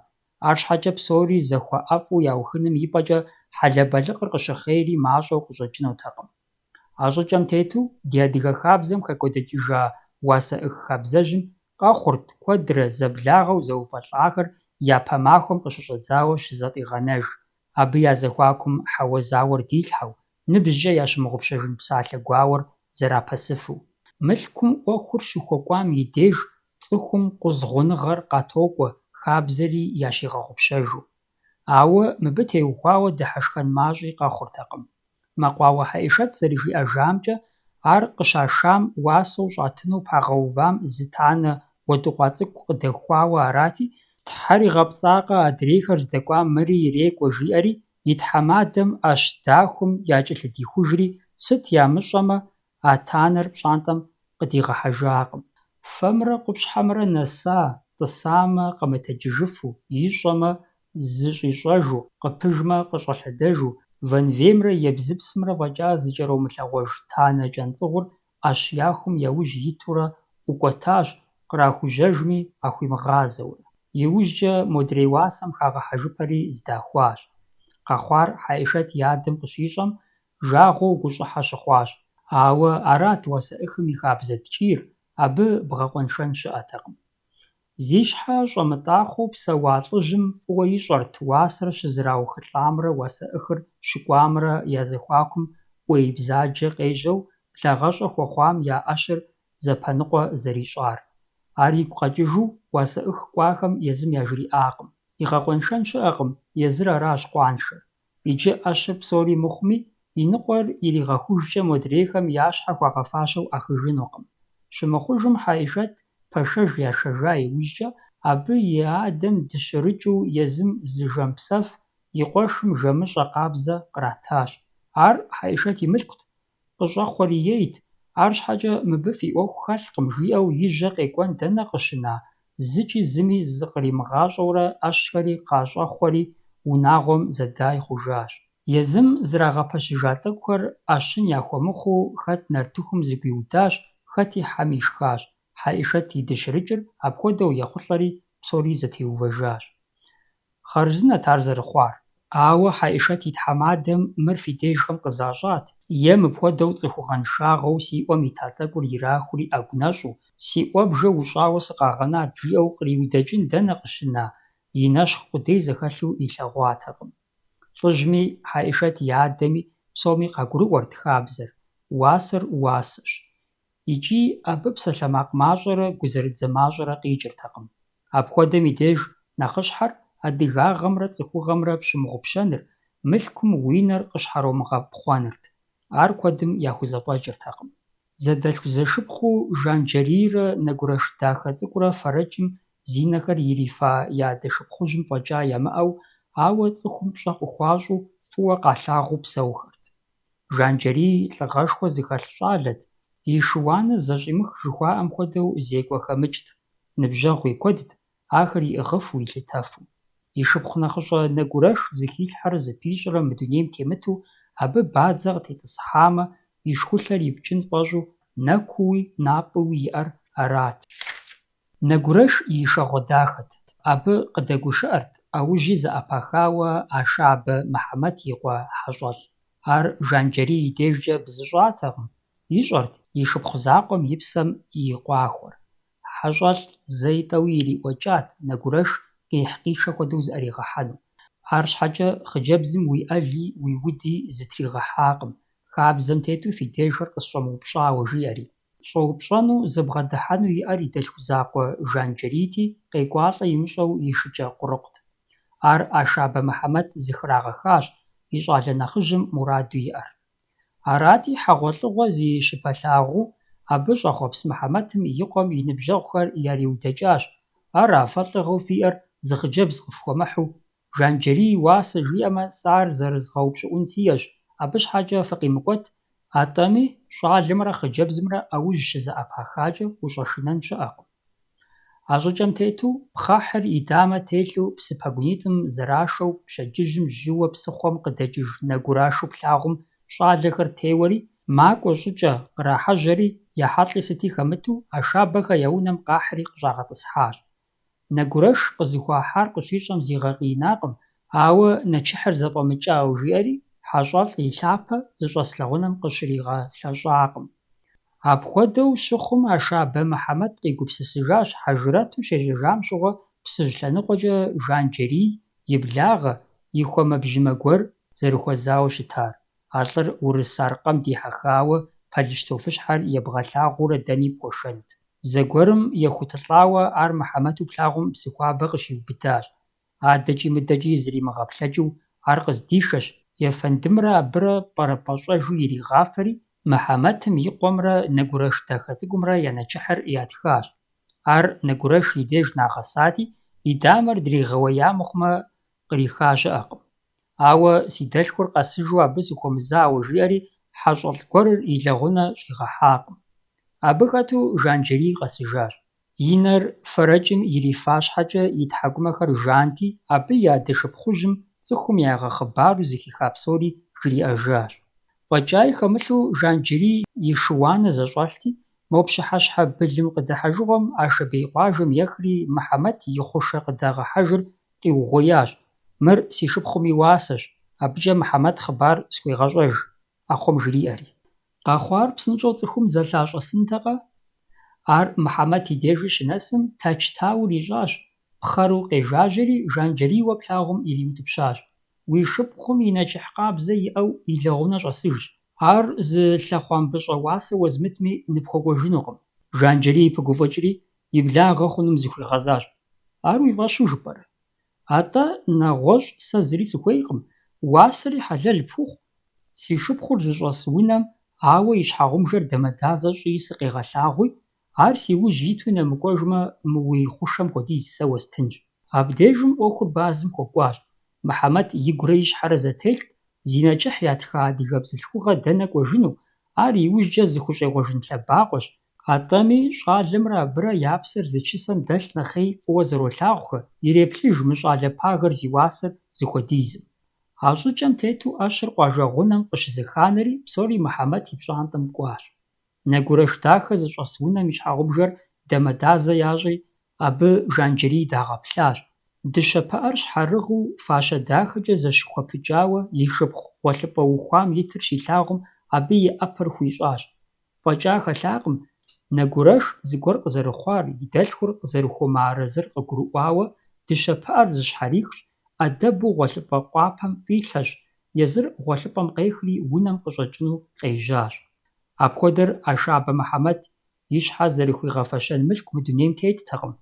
арщхьэкӏэ псори зэхуэӏэфӏу яухыным и пӏэкӏэ хьэлэбэлыкъыр къыщыхъейри мащӏэу къыщӏэкӏынутэкъым. А щӏыкӏэм тету ди адыгэ хабзэм хэкӏуэдэкӏыжа уасэӏых хабзэжьым къэхъурт куэдрэ зэблагъэу зэуфӏэлӏахэр япэ махуэм къыщыщӏэдзауэ щызэфӏигъэнэж, абы я зэхуакум хьэуэ зауэр дилъхьэу, ныбжькӏэ ящымыгъупщэжын псалъэ гуауэр зэрапэсыфу. Мылъкум ӏуэхур щыхуэкӏуам и деж цӏыхум къузгъуныгъэр къатокӏуэ, хабзэри ящигъэгъупщэжу. Ауэ мыбы теухуауэ дыхьэшхэн мащӏи къэхъуртэкъым. Мэкъуауэ Хьэӏишэт зэрыжиӏэжамкӏэ, ар къыщашам уасэу щӏатыну пагъэувам зытанэ уэдыкъуа цӏыкӏу къыдэхуауэ арати, «Тхьэр игъэпцӏакъэ, адрейхэр здэкӏуа мыри ирекӏуэ», жиӏэри, и тхьэмадэм ӏэщ дахум якӏэлъыдихужри, сыт ямыщӏэмэ, а танэр пщӏантӏэм къыдигъэхьэжакъым. Фэмрэ къупщхьэмрэ нэса, тӏысамэ къэмытэджыжыфу, ищӏэмэ зыщӏищӏэжу, къыпыжмэ къыщӏэлъэдэжу, вэнвеймрэ ебзыпсымрэ фӏэкӏа зыкӏэромылъэгъуэж танэ кӏэнцӏыгъур ӏэщ яхум яужь итурэ ӏукӏуэтащ, кърахужьэжми къахуимыгъазэурэ. Иужькӏэ модрей уасэм хагъэхьэжыпэри здахуащ. Къэхъуар Хьэӏишэт и адэм къыщищӏэм, жагъуэу гущӏыхьэ щыхъуащ. Ауэ арат уасэӏыхым и хабзэ ткӏийр, абы бгъэкъуэншэн щыӏэтэкъым. Зи щхьэ щӏэмытӏахъуэу псэуа лӏыжьым фӏыуэ ищӏэрт уасэр щызэраухылӏамрэ уасэӏыхыр щыкӏуамрэ я зэхуакум ӏуей бзаджэ къежьэу благъэщӏэ хуэхъуам я ӏэщыр зэпэныкъуэ зэрищӏар. Ар игу къэкӏыжу уасэӏых кӏуахэм езым яжриӏакъым: и къэкъуэншэн щыӏэкъым, езыр аращ къуаншэр. Иджы ӏэщыр псори мыхъуми, и ныкъуэр иригъэхужкӏэ модрейхэм я щхьэ хуагъэфащэу ӏэхыжынукъым. Щымыхъужым Хьэӏишэт пэшэж яшэжа иужькӏэ, абы и адэм дыщырыкӏыу езым зы жэмпсэф и къуэшым жэмыщӏэ къабзэ къратащ. Ар Хьэӏишэт и мылъкут, къыщӏэхъуэри ейт. Арщхьэкӏэ «Мыбы фи ӏуэху хэлъкъым» жиӏэу и жьэ къекӏуэн дэнэ къыщына, зыкӏи зыми зыкъримыгъащӏэурэ ӏэщхэри къащӏэхъуэри унагъуэм зэдай хъужащ. Езым зрагъэпэщыжа тӏэкӏухэр ӏэщын яхуэмыхъуу хэт нартыхум зыгуиудащ, хэти хьэм ишхащ. Хьэӏишэт и дыщырыкӏыр апхуэдэу ехъулӏэри псори зэтеувэжащ. Хъарзынэт ар зэрыхъуар. Ауэ Хьэӏишэт и тхьэмадэм мыр фи дежхэм къызащӏат. Е мыпхуэдэу цӏыхугъэншагъэу си ӏуэм ита тӏэкӏур ирахури ӏэгу нэщӏу, си ӏуэбжэ ущӏауэ сыкъагъэнат жиӏэу къриудэкӏын дэнэ къыщына, и нэщхъ къудей зэхэлъу илъэгъуатэкъым. Лӏыжьми Хьэӏишэт и адэми псоми къагурыӏуэрт хабзэр. Уасэр уасэщ. Икӏи абы псалъэмакъ мащӏэрэ гузэрыдзэ мащӏэрэ къикӏыртэкъым. Апхуэдэм и деж нэхъыщхьэр адыгагъэмрэ цӏыхугъэмрэ пщымыгъупщэныр, мылъкум уи нэр къыщхьэромыгъэпхъуэнырт. Ар куэдым яхузэфӏэкӏыртэкъым. Зэдэлъху зэшыпхъуу Жанджэрийрэ Нэгурэш дахэ цӏыкӏурэ Фэрэкӏым зи нэхэр ирифа я адэ шыпхъужьым фӏэкӏа ямыӏэу, ауэ цӏыхум пщӏэ къыхуащӏу фӏыуэ къалъагъуу псэухэрт. Жанджэрий лӏыгъэшхуэ зыхэлъ щӏалэт. И шыуаныр зэщӏимых жыхуаӏэм хуэдэу зекӏуэ хэмыкӏт. Ныбжьэгъуи куэдт, ахэр иӏыгъыфу илъытэфу. И шыпхъу нэхъыщӏэ Нэгурэш зыхилъхьэр зыпищӏрэ мы дунейм темыту, абы бадзэ къытетӏысхьамэ, и шхулъэр ипкӏын фӏэщӏу нэкууи напӏыуи иӏэр арат. Нэгурэш и ишэгъуэ дахэт. Абы къыдэгушыӏэрт ӏэужьи зэӏэпахауэ Ашабэ Мыхьэмэт и къуэ Хьэщӏэлъ. Ар Жанджэрий и дежкӏэ бзыщӏатэкъым. Ищӏэрт и шыпхъу закъуэм и псэм и къуахуэр. Хьэщӏэлъ зэитӏэуи ирикӏуэкӏат Нэгурэш къихь-къишэ хуэдэу зыӏэригъэхьэну. Арщхьэкӏэ хъыджэбзым уи ӏэли уи уди зытригъэхьакъым, хабзэм тету фи дежхэр къысщӏэмыупщӏауэ жиӏэри. ЩӀэупщӀэну зыбгъэдыхьэну иӏэр и дэлъху закъуэ Жанджэрийти къекӏуалӏэ имыщӏэу и шыкӏэ къурыкъут. Ар Ашабэ Мыхьэмэт зыхрагъэхащ, и щӏалэ нэхъыжьым мураду иӏэр. Арати хьэгъуэлӏыгъуэ зи щыпэлъагъуу, абы щӏэхъуэпс Мыхьэмэтым и къуэм и ныбжьэгъухэр яриудэкӏащ. Ара фэлӏыгъэу фиӏэр зы хъыджэбз къыфхуэмыхьу, Жанджэрий уасэ жиӏэмэ, сэ ар зэрызгъэупщӏыӏун сиӏэщ, абы щхьэкӏэ фыкъимыкӏуэт, атӏэми щӏалымрэ хъыджэбзымрэ ӏэужь щызэӏэпахакӏэ ущӏэшынэн щыӏэкъым. А щӏыкӏэм тету пхъэхьыр и дамэ телъу псы пэгунитӏым зэрашэу пщэдджыжьым жьыуэ псыхъуэм къыдэкӏыж нэгурашу плъагъум щӏалэхэр теуэри, макӏуэ щӏыкӏэ кърахьэжьэри, я хьэлӏи сыти хэмыту, Ашабэхэ я унэм къахьри къыщӏагъэтӏысхьащ. Нэгурэш къызыхуахьар къыщищӏэм зигъэкъинакъым, ауэ нэчыхьыр зэфӏэмыкӏауэ жиӏэри, ХьэщӀэлӀ и лъапэ зыщӏэслъэгъунэм къыщригъэлъэщӏакъым. Апхуэдэу щыхъум Ашабэ Мыхьэмэт къигупсысыжащ хьэжырэту щежьэжам щыгъуэ псыжь лъэныкъуэкӏэ Жанджэрий и благъэ, и хуэмэбжьымэ гуэр зэрыхуэзауэ щытар. А лӏыр Урыс аркъэм дихьэхауэ, Пэлыщ тофыщхьэр ебгъэлъагъуурэ дэни пхуэшэнт. Зэгуэрым ехутылӏауэ ар Мыхьэмэту плъагъум псыхуабэ къыщиубыдащ. Адэкӏи-мыдэкӏи зримыгъэплъэкӏыу ар къыздишэщ, ефэндымрэ абырэ пӏэрыпӏэщӏэжу иригъафэри, Мыхьэмэтым и къуэмрэ Нэгурэш дахэ цӏыкӏумрэ я нэкӏыхьыр ятхащ. Ар Нэгурэш и деж нагъэсати, и дамэр дригъэуея мыхъумэ, къриха щыӏэкъым. Ауэ си дэлъхур къэсыжу абы сыхуэмызауэ жиӏэри, ХьэщӀэлӀ гуэрыр и лэгъунэ щӏигъэхьакъым. Абы хэту Жанджэрий къэсыжащ. И нэр Фэрэкӏым ирифа щхьэкӏэ и тхьэкӏумэхэр жанти, абы и адэ шыпхъужьым цӏыхум ягъэхъыбару зыхиха псори жриӏэжащ. Фӏэкӏа и хэмылъу Жанджэрий и шыуанэ зэщӏэлъти, мо пщыхьэщхьэ былым къыдыхьэжыгъуэм Ашабей къуажэм ехри Мыхьэмэт и хъушэ къыдагъэхьэжыр къиугъуеящ. Мыр си шыпхъуми уасэщ, абыкӏэ Мыхьэмэт хъыбар схуегъэщӏэж, ӏэхъуэм жриӏэри. Къэхъуар псынщӏэу цӏыхум зэлъащӏэсынтэкъэ? Ар Мухьэмэд и дежи щынэсым тэч-тауэр ищӀащ, пхъэру къежажьэри Жанджэрийуэ плъагъум ириутӀыпщащ. Уи шыпхъум и нэкӀыхь къабзэ иӀэу илэгъунэ щӀэсыжщ. Ар зы лъэхъуамбыщӀэ уасэ уэзмытми ныпхуэкӀуэжынукъым. Жанджэрий пыгуфӀыкӀри и благъэ хъунум зыхуигъэзащ. Ар уи фӀэщу жыпӀэрэ? АтӀэ нэгъуэщӀ сэ зыри сыхуейкъым. Уасэри хьэлэл пхухъу. Си шыпхъур зыщӀэс унэм, ауэ и щхьэгъубжэр дамэдазэ щӀи сыкъегъэлъагъуи, ар си ужь иту нэмыкӀуэжмэ, мы уи хъушэм хуэдиз сэ уэстынщ. Абдежым Ӏуэхур базым хуэкӀуащ. Мухьэмэд игурэ и щхьэрэ зэтелът, зи нэкӀыхь ятха адыгэ бзылъхугъэ дэнэ кӀуэжыну, ар иужькӀэ зыхущӀегъуэжын лъэбакъуэщ. АтӀэми щӀалэмрэ абырэ я псэр зы чысэм дэлъ нэхъей фӀыуэ зэролъагъухэ, иреплъыж мы щӀалэ пагэр зи уасэр зыхуэдизым. А щӀыкӀэм тету Ӏэщыр къуажэгъунэм къыщызэханэри, псори Мухьэмэд и пщӀантӀэм кӀуащ. Нэгурэш дахэ зыщӀэс унэм и щхьэгъубжэр дамэдазэ ящӀи, абы Жанджэрий дагъэплъащ. Дыщэ пыӀэр щхьэрыгъыу фащэ дахэкӀэ зэщыхуэпыкӀауэ, и шыпхъу гъуэлъыпӀэ ухуам итыр щилъагъум, абы и Ӏэпэр хуищӀащ. ФӀэкӀа хэлъакъым, Нэгурэш зыгуэр къызэрыхъуар, и дэлъхур къызэрыхуэмыарэзыр къыгурыӀуауэ, дыщэ пыӀэр зыщхьэрихщ, Ӏэдэбу гъуэлъыпӀэ къуапэм фӀилъэщ, езыр гъуэлъыпӀэм къехри унэм къыщӀэкӀыну къежьащ. Апхуэдэр Ашабэ Мухьэмэд и щхьэ зэрыхуигъэфэщэн мылъку мы дунейм теттэкъым.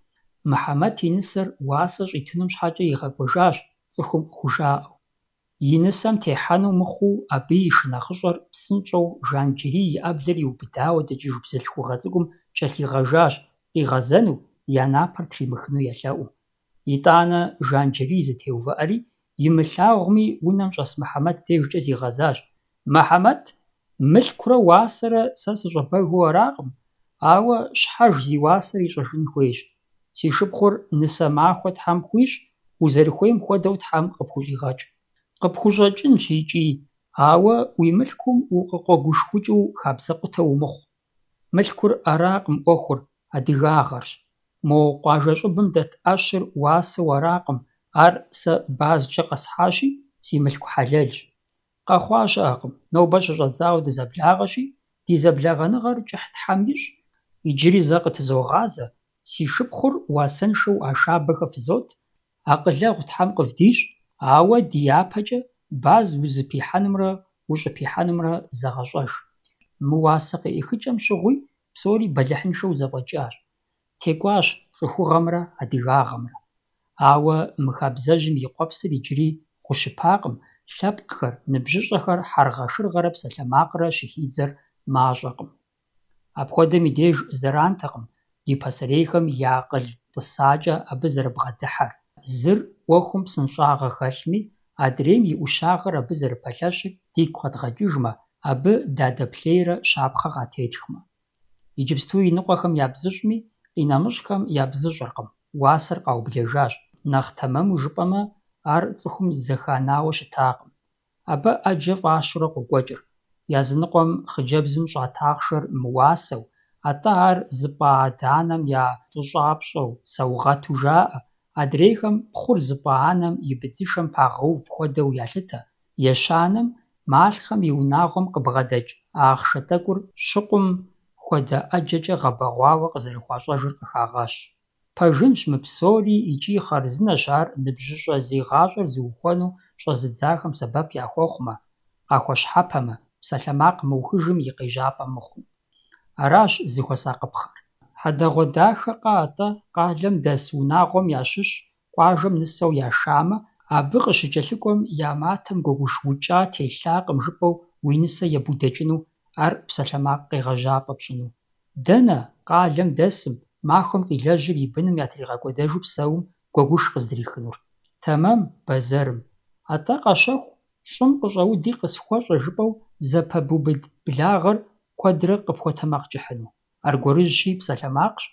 Мухьэмэд и нысэр уасэ щӀитынум щхьэкӀэ игъэкӀуэжащ, цӀыхум къыхужаӀэу. И нысэм техьэну мыхъуу, абы и шынэхъыщӀэр псынщӀэу Жанджэрий и Ӏэблэр иубыдауэ дэкӀыж бзылъхугъэ цӀыкӀум кӀэлъигъэжащ, къигъэзэну, я напэр тримыхыну елъэӀуу. ИтӀанэ Жанджэрий зытеувыӀэри, имылъагъуми унэм щӀэс Мухьэмэд дежкӀэ зигъэзащ. Мухьэмэд, мылъкурэ уасэрэ сэ сыщӀэбэгуу аракъым, ауэ щхьэж зи уасэр ищӀэжын хуейщ. Си шыпхъур нысэ махуэ Тхьэм хуищӀ, узэрыхуейм хуэдэу Тхьэм къыпхущӀигъэкӀ. КъыпхущӀэкӀынщ икӀи, ауэ уи мылъкум укъыкъуэгушхукӀыу хабзэкъутэу умыхъу. Мылъкур аракъым Ӏуэхур, адыгагъэрщ. Мо къуажэ щӀыбым дэт Ӏэщыр уасэу аракъым, ар сэ базкӀэ къэсхьащи, си мылъку хьэлэлщ. Къэхъуа щыӀэкъым, нобэ щыщӀэдзауэ дызэблагъэщи, ди зэблагъэныгъэр кӀыхь Тхьэм ищӀ. Иджыри зэ къытызогъазэ, си шыпхъур уасэншэу Ашабэхэ фызот, акъылэгъу Тхьэм къывдищӀ, ауэ ди япэкӀэ баз узыпихьэнумрэ ущӀыпихьэнумрэ зэгъэщӀэж. Мы уасэ къеӀыхыкӀэм щыгъуи псори бэлыхьыншэу зэфӀэкӀащ. ТекӀуащ цӀыхугъэмрэ адыгагъэмрэ. Ауэ мы хабзэжьым и къуэпсыр иджыри гъущыпакъым, лъэпкъхэр, ныбжьыщӀэхэр хьэргъэ-шыргъэрэ псалъэмакърэ щыхидзэр мащӀэкъым. Апхуэдэм и деж зэрантэкъым ди пасэрейхэм я акъыл тӀысакӀэ абы зэрыбгъэдыхьэр. Зыр Ӏуэхум псынщӀагъэ хэлъми, адрейм и Ӏущагъэр абы зэрыпэлъэщыр дигу къэдгъэкӀыжмэ, абы дадэплъейрэ щапхъэ къатетхмэ. Иджыпсту и ныкъуэхэм ябзыщӀми, къинэмыщӀхэм ябзыщӀыркъым, уасэр къаублэжащ. Нэхъ тэмэму жыпӀэмэ, ар цӀыхум зэханауэ щытакъым. Абы Ӏэджэ фӀащурэ къокӀуэкӀыр. Языныкъуэм хъыджэбзым щӀат ахъшэр мыуасэу, атӀэ ар зыпӀа адэ-анэм я фӀыщӀапщӀэу, саугъэту жаӀэ, адрейхэм пхъур зыпӀа анэм и быдзышэм пагъэув хуэдэу ялъытэ, ещанэм малъхэм и унагъуэм къыбгъэдэкӀ ахъшэ тӀэкӀур щыкъум хуэдэ ӀэджэкӀэ гъэбэгъуауэ къызэрыхуащӀэжыр къыхагъэщ. Пэжынщ мы псори икӀи хъарзынэщ ар ныбжьыщӀэ зегъащӀэр зыухуэну щӀэзыдзахэм сэбэп яхуэхъумэ, къахуэщхьэпэмэ, псалъэмакъ мыухыжым и къежьапӀэ мыхъуу. Аращ зыхуэсакъыпхъэр. Хьэдэгъуэ дахэ-къэ атӀэ къалэм дэс унагъуэм ящыщ къуажэм нысэу яшамэ, абы къыщыкӀэлъыкӀуэм я матэм гуэгуш укӀа телъакъым жыпӀэу уи нысэ ебудэкӀыну, ар псалъэмакъ къегъэжьапӀэ пщӀыну. Дэнэ къалэм дэсым, махуэм къилэжьыр и быным ятригъэкӀуэдэжу псэум гуэгуш къыздрихынур? Тэмэм бэзэрым. АтӀэ къащэху щӀым къыщӀэуди къысхуэщӀэ жыпӀэу зэпэбубыд благъэр куэдрэ къыпхуэтэмакъкӀыхьыну. Аргуэрыжьи псалъэмакъщ,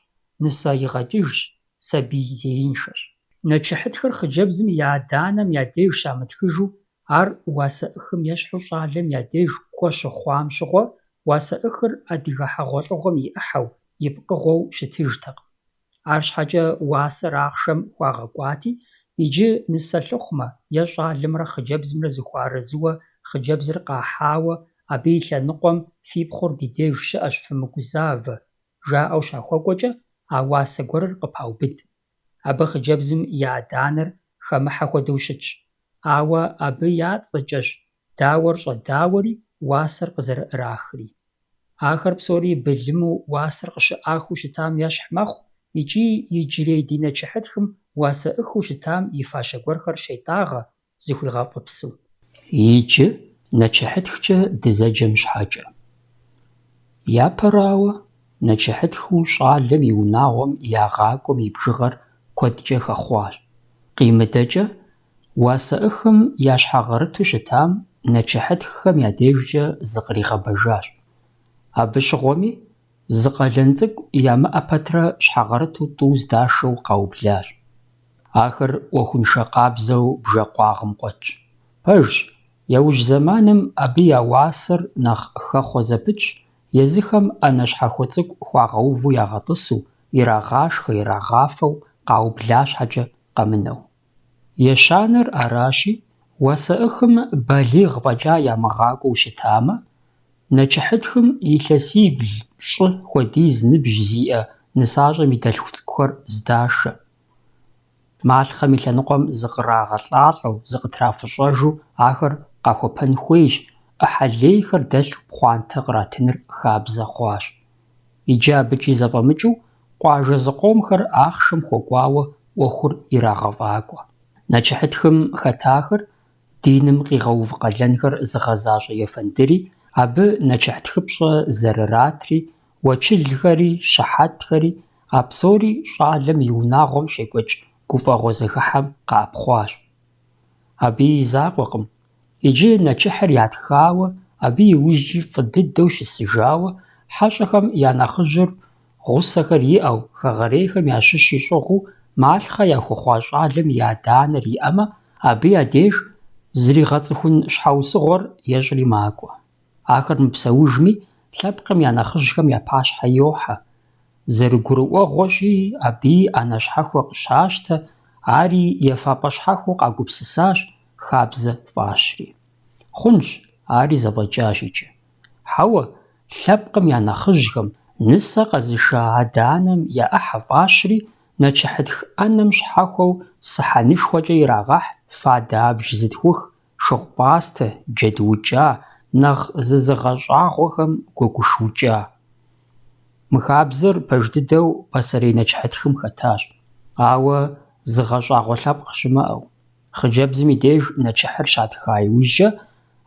нысэ игъэкӀыжщ, сабий зеиншэщ. Нэчыхьытхэр хъыджэбзым я адэ-анэм я деж щамытхыжу, ар уасэӀыхым ещхьу щӀалэм я деж куэ щыхъуам щыгъуэ, уасэӀыхыр адыгэ хьэгъуэлӀыгъуэм и Ӏыхьэу, и пкъыгъуэу щытыжтэкъым. АрщхьэкӀэ уасэр ахъшэм хуагъэкӀуати, иджы нысэ лъыхъумэ е щӀалымрэ хъыджэбзымрэ зыхуарэзыуэ, хъыджэбзыр къахьауэ, абы и лъэныкъуэм фи пхъур ди деж щыӀэщ, фымыгузавэ. жаӏэу щахуэкӏуэкӏэ а уасэ гуэрыр къыпаубыд. Абы хъыджэбзым и адэ-анэр хэмыхьэ хуэдэу щытщ, ауэ абы я цӏэкӏэщ дауэр щӏэдауэри уасэр къызэрыӏэрахри. Ахэр псори былыму уасэр къыщыӏахыу щытам ещхь мэхъу икӏи иджырей ди нэчыхьытхым уасэ ӏыхыу щытам и фащэ гуэрхэр щетӏагъэ, зыхуигъэфӏыпсу. Иджы нэчыхьытхкӏэ дызэджэм щхьэкӏэ. Япэрауэ, нэчыхьытхыу щӏалэм и унагъуэм ягъакӏуэм и бжыгъэр куэдкӏэ хэхъуащ. Къимыдэкӏэ, уасэ ӏыхым ящхьэгъэрыту щытам нэчыхьытххэм я дежкӏэ зыкъригъэбэжащ. Абы щыгъуэми, зы къалэн цӏыкӏу ямыӏэ пэтрэ щхьэгъэрыту тӏу здашэу къаублащ. Ахэр ӏуэхуншэ къабзэу бжэкъуагъым къуэтщ. Пэжщ, яужь зэманым абы я уасэр нэхъ хэхъуэ зэпытщ, езыхэм ӏэнэ щхьэхуэ цӏыкӏу хуагъэуву ягъэтӏысу, ирагъашхэ, ирагъафэу, къаубла щхьэкӏэ къэмынэу. Ещанэр аращи, уасэ ӏыхым балигъ фӏэкӏа ямыгъакӏуэу щытамэ, нэчыхьытхым илъэсибл, щӏы хуэдиз ныбжь зиӏэ нысащӏэм и дэлъху цӏыкӏухэр здашэ. Малъхъэм и лъэныкъуэм зыкърагъэлӏалӏэу, зыкъытрафыщӏэжу ахэр къахуэпэн хуейщ, ӏыхьэлейхэр дэлъу пхъуантэ къратыныр хабзэ хъуащ. Иджы абыкӏи зэфӏэмыкӏыу, къуажэ зыкъомхэр ахъшэм хуэкӏуауэ ӏуэхур ирагъэфӏакӏуэ. Нэчыхьытхым хэтахэр диным къигъэув къалэнхэр зыгъэзащӏэ ефэндыри, абы нэчыхьытхыпщӏэ зэрыратри, уэчылхэри, щыхьэтхэри, а псори щӏалэм и унагъуэм щекӏуэкӏ гуфӏэгъуэ зэхыхьэм къапхъуащ. Абы и закъуэкъым. Иджы нэчыхьыр ятхауэ, абы и ужькӏи фӏы дыдэу щысыжауэ, хьэщӏэхэм я нэхъыжьыр гъусэхэр иӏэу, хэгъэрейхэм ящыщ ищӏыгъуу, малъхъэ яхуэхъуа щӏалэм и адэ-анэр иӏэмэ, абы я деж зригъэцӏыхун щхьэусыгъуэр ещӏри макӏуэ. Ахэр мыпсэужми, лъэпкъым я нэхъыжьхэм я пащхьэ йохьэ. Зэрыгурыӏуэгъуэщи, абы ӏэнэ щхьэхуэ къыщащтэ, ари ефапӏэ щхьэхуэу къагупсысащ, хабзэ фӏащри. Хъунщ, ари зэфӏэкӏащ иджы. Хьэуэ, лъэпкъым я нэхъыжьхэм, нысэ къэзыша адэ-анэм я ӏыхьэ фӏащри, нэчыхьытх ӏэнэм щхьэхуэу сыхьэнышхуэкӏэ ирагъэхь фадэ-абж зытхух, шыгъу пӏастэ, джэдуукӏа, нэхъ зызыгъэщӏагъуэхэм гуэгушыукӏа. Мы хабзэр пэж дыдэу пасэрей нэчыхьытхым хэтащ, ауэ зыгъэщӏагъуэ лъэпкъ щымыӏэу. Хъыджэбзым и деж нэчыхьыр щатха иужькӏэ,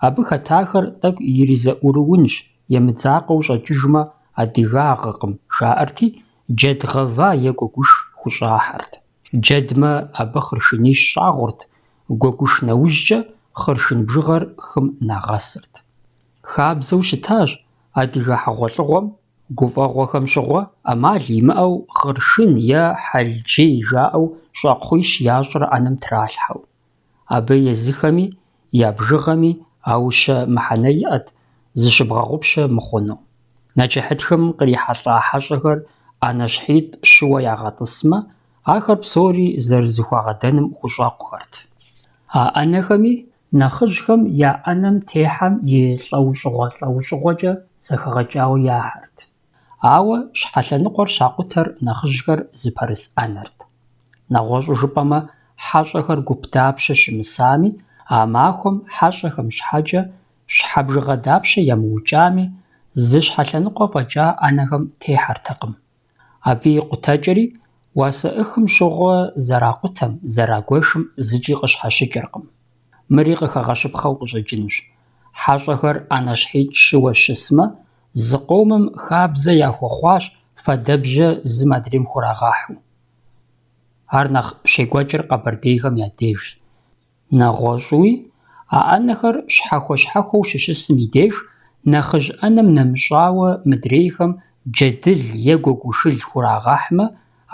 абы хэтахэр тӏэкӏу иризэӏурыунщ, емыдзакъэу щӏэкӏыжмэ адыгагъэкъым, жаӏэрти, джэдгъэва е гуэгуш хущӏахьэрт. Джэдмэ, абы хъыршынищ щӏагъурт, гуэгуш нэужькӏэ хъыршын бжыгъэр хым нэгъэсырт. Хабзэу щытащ адыгэ хьэгъуэлӏыгъуэм, гуфӏэгъуэхэм щыгъуэ, ӏэмал имыӏэу хъыршын е хьэлджей жаӏэу щӏакхъуищ ящӏыр ӏэнэм тралъхьэу. Абы езыхэми, я бжыгъэми аущэ мыхьэнэ иӏэт, зыщыбгъэгъупщэ мыхъуну. Нэчыхьытхым кърихьэлӏа хьэщӏэхэр ӏэнэ щхьитӏ щыуэ ягъэтӏысмэ, ахэр псори зэрызыхуагъэдэным хущӏэкъухэрт. А ӏэнэхэми нэхъыжьхэм я ӏэнэм техьэм и лӏэущӏыгъуэ-лӏэущӏыгъуэкӏэ зэхэгъэкӏауэ яхьырт. Ауэ щхьэлъэныкъуэр щакъутэр нэхъыжьхэр зыпэрыс ӏэнэрт. Нэгъуэщӏу жыпӏэмэ, хьэщӏэхэр гуп дапщэ щымысами, а махуэм хьэщӏэхэм щхьэкӏэ щхьэбжыгъэ дапщэ ямыукӏами, зы щхьэлъэныкъуэ фӏэкӏа ӏэнэхэм техьэртэкъым. Абы и къутэкӏэри уасэ ӏыхым щыгъуэ зэракъутэм, зэрагуэшым зыкӏи къыщхьэщыкӏыркъым. Мыри къыхэгъэщыпхъэу къыщӏэкӏынущ. Хьэщӏэхэр ӏэнэ щхьитӏ щыуэ щысмэ, зы къомым хабзэ яхуэхъуащ фэдэбжьэ зым адрейм хурагъэхьу. Ар нэхъ щекӏуэкӏыр къэбэрдейхэм я дежщ. Нэгъуэщӏуи, а ӏэнэхэр щхьэхуэ-щхьэхуэу щыщысым и деж, нэхъыжь ӏэнэм нэмыщӏауэ мыдрейхэм джэдыл е гуэгушыл хурагъэхьмэ,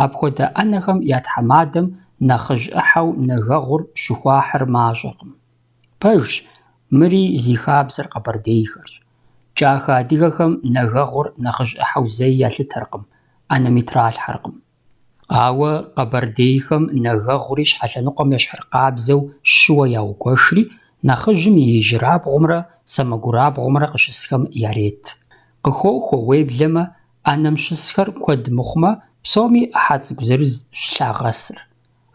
апхуэдэ ӏэнэхэм я тхьэмадэм нэхъыжь ӏыхьэу нэгэгъур щыхуахьыр мащӏэкъым. Пэжщ, мыри зи хабзэр къэбэрдейхэрщ. Кӏахэ адыгэхэм нэгэгъур нэхъыжь ӏыхьэу зэи ялъытэркъым, ӏэнэми тралъхьэркъым. Ауэ къэбэрдейхэм нэгэгъури щхьэлъэныкъуэм ещхьыр къабзэу щыуэ яугуэшри, нэхъыжьым и ижьырабгъумрэ сэмэгурабгъумрэ къыщысхэм ярет. Къыхуохуэ уеблэмэ, 'enem şısxer kued mıxhume, psomi 'ıhe ts'ık'u zırız şılhağesır.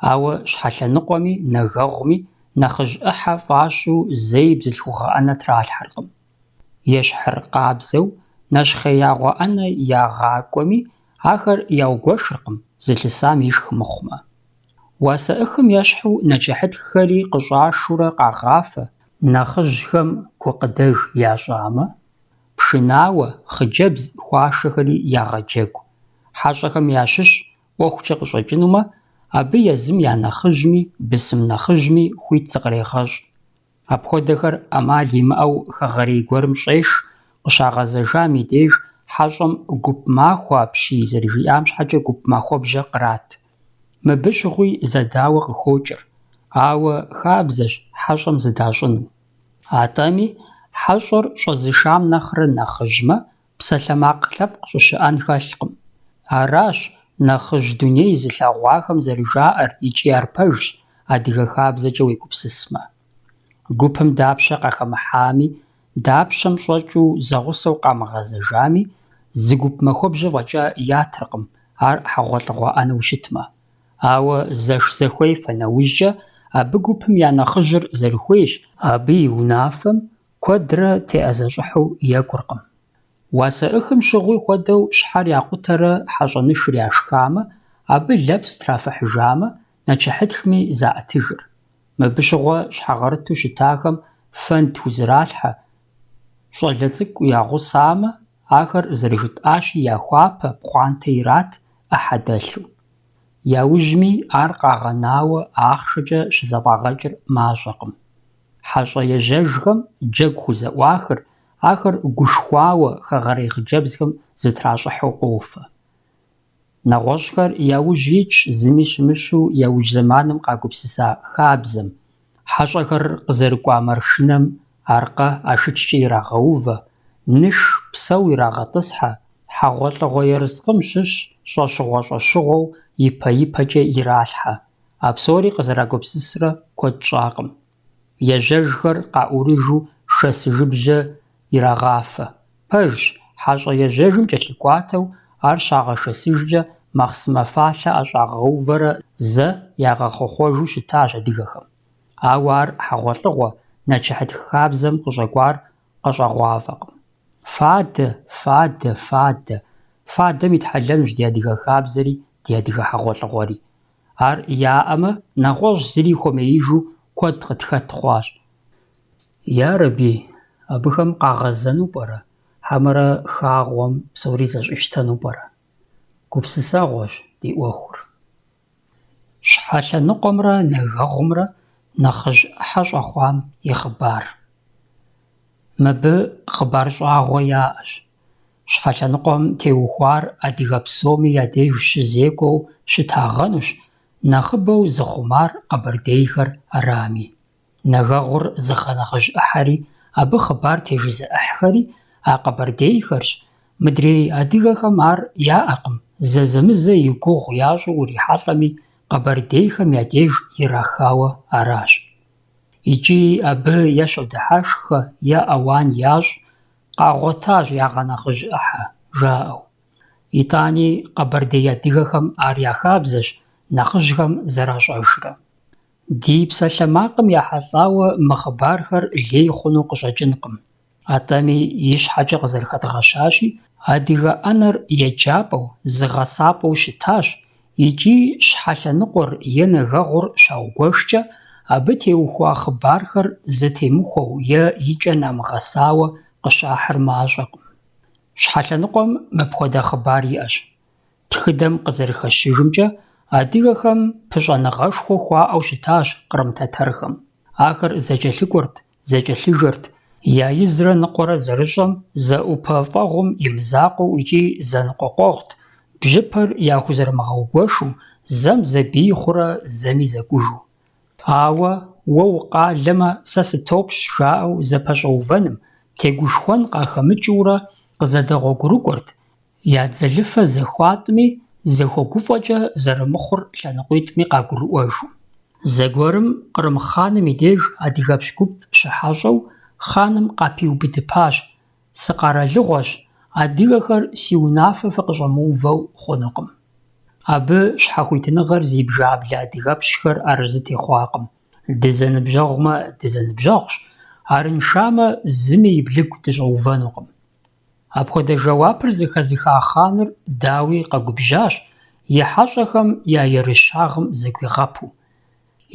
Aue şhelhenıkhuemi negeğumi nexhıj 'ıhe f'aş'u zei bzılhxuğe 'ene tralhherkhım. Yêşher khabzeu, neşxhêyağue 'ene yağak'uemi axer yaugueşşırkhım zılhısam yişşx mıxhume. Vuase 'ıxım yêşhu neç'ıhıtxxeri khış'aşşure khağafe, nexhıjxem gukhıdejj yaş'ame, pşşınaue, xhıcebz xuaşşexeri yağecegu. Heş'exem yaşış 'uexuç'e khış'eç'ınume, abı yêzım ya nexhıjmi, bısım nexhıjmi xuit zıkhrêğeş'. Apxuedexer 'emal yimı'eu xeğerêy guerım ş'êşş, khışağezejjam yi dêjj heş'em gup maxue apşiy zerıjji'am şheç'e gup maxuebje krat. Mıbı şığui zedaue khıxoç'ır, aue xabzeş heş'em zıdaş'ınu. At'emi heş'er ş'ezışşam nexhre nexhıjme, pselhemakh lhepkh ş'ışı'en xelhkhım. Araş nexhıj dunêy zılheğuaxem zerıjja'er yiç'i arpejjş adıge xabzeç'e vuêgupsısme. Gupım dapşe khaxemıhami, dapşem ş'eç'ıu zeğuseu khamığezejjami, zı gup maxuebje f'eç'e yatırkhım, ar heğuelh'ığue 'eneu şıtme. Aue zeşş zexuêfe neujç'e, abı gupım ya nexhıjır zerıxuêyş, abı yi vunafem kuedre tê'ezeş'ıhu yêk'urkhım. Vuase 'ıxım şığui xuedeu şher yakhutere heş'enışşır yaşşxame, abı leps trafıhıjjame, neç'ıhıtxmi za'etıjjır. Mıbı şığue şheğerıtu şıtaxem fend xuzeralhhe, ş'ale ts'ık'u yağusame, axer zerıjjıt'aşi yaxuape pxhuante yirat 'ıhe delhu. Yaujmi ar khağenaue axhşşeç'e şızef'ağeç'ır maş'ekhım. Heş'e yêjejjxem cegu xuze'uaxır, axer guşşxuaue xeğerêy xhıcebzxem zıtraş'ıheu khofe. Neğueş'xer yauj yitş zımi şımışşu yauj zemanım khagupsısa xabzem, heş'exer khızerık'ua marşşınem arkhe aşşıç'ç'e yirağeuve, nışş pseu yirağet'ıshe, heğuelh'ığue yêrıskhım şış ş'eşığue yipe-yipeç'e yiralhhe, a psori khızeragupsısre kued ş'akhım. Yêjejjxer kha'urıjju şşesıjjıbje yirağafe. Pejjş heş'e yêjejjım ç'elhık'uateu ar şağeşşesıjjç'e maxhsıme falhe 'eş'ağeuvere ze yağexhuexhuejju şıtaş adıgexem. Aue ar heğuelh'ığue neç'ıhıtx xabzem khış'ek'uar kheş'eğuafekhım. Fade, fade, fade. Fadem yithelhenuş di adıge xabzeri, di adıge heğuelh'ığueri. Ar ya'eme neğueş' zıri xuemêijju kued khıtxet xhuaş. Ya Rabbi, abıxem khağezenu p'ere, hemere xağuem psori zeş'ıştenu p'ere? Gupsısağueş di 'uexur. Şhelhenıkhuemre negeğumre nexhıj 'ıhe ş'exhuam yi xhıbar. Mıbı xhıbar ş'ağue ya'eş. Şhelhenıkhuem têuxuar adıge psomi ya dêjj şızêk'ueu şıtağenuş, nexhıbeu zıxhumar kheberdêyxer arami. Negeğur zıxhenexhıj 'ıheri, abı xhıbar têjjızı'ıhxeri a kheberdêyxerş. Mıdrêy adıgexem ar ya'ekhım, zezemıze yi guğu yaş'ıu yirihelh'emi kheberdêyxem ya dêjj yiraxaue araş. Yiç'i abı yê şodıheşşxe yê 'ewan yaş', khağuetaş yağenexhıj 'ıhe, jja'eu. Yit'ani kheberdêy adıgexem ar ya xabzeş, nexhıjxem zeraş'ejjre. Di pselhemakhım yahels'aue mı xhıbarxer lêy xhunu khış'eç'ınkhım. At'emi yi şheç'e khızerıxedğeşaşi, adıge 'ener yêcap'eu, zığesap'eu şıtaş, yiç'i şhelhenıkhur yê negeğur şaugueşşç'e, abı têuxua xhıbarxer zetêmıxueu yê yiç'e namığesaue khışahır maş'ekhım. Şhelhenıkhuem mıpxuede xhıbar yi'eş. Txıdem khızerıxeşıjjımç'e, adıgexem pış'enığeşşxue xua'eu şıtaş Kırım tatarxem. Axer zeç'elhık'urt, zeç'elhıjjırt, ya yizre nıkhore zerış'em ze'upe f'eğum yimızakheu yiç'i zenıkhokhueğut, bjıper yaxuzerımığeugueşşu, zem zebiy xhure zemi zek'ujju. Aue vue vukhalleme se sıtopş jja'eu zepeş'euvenım, têguşşxuen khaxemıç'ıure khızedeğuegurık'uert, ya dzelıfe zexuat'mi zexueguf'eç'e zerımıxhur lhenıkhuit'mi khagurı'uejju. Zeguerım Kırım xhanım yi dêjj adıgebş gup şıheş'eu xhanım khapiubıdıpaş, sıkharelığueş, адыгэхэр си унафэ фыкъыщӏэмыувэу хъунукъым. Абы щхьэхуитыныгъэр зи бжаблэ адыгэпщхэр арэзы техъуакъым. Дызэныбжьэгъумэ, дызэныбжьэгъущ, арыншамэ, зыми и блыгу дыщӏэувэнукъым. Апхуэдэ жэуапыр зыхэзыха хъаныр дауи къэгубжьащ, и хьэщӏэхэм я ерыщагъым зэгуигъэпу.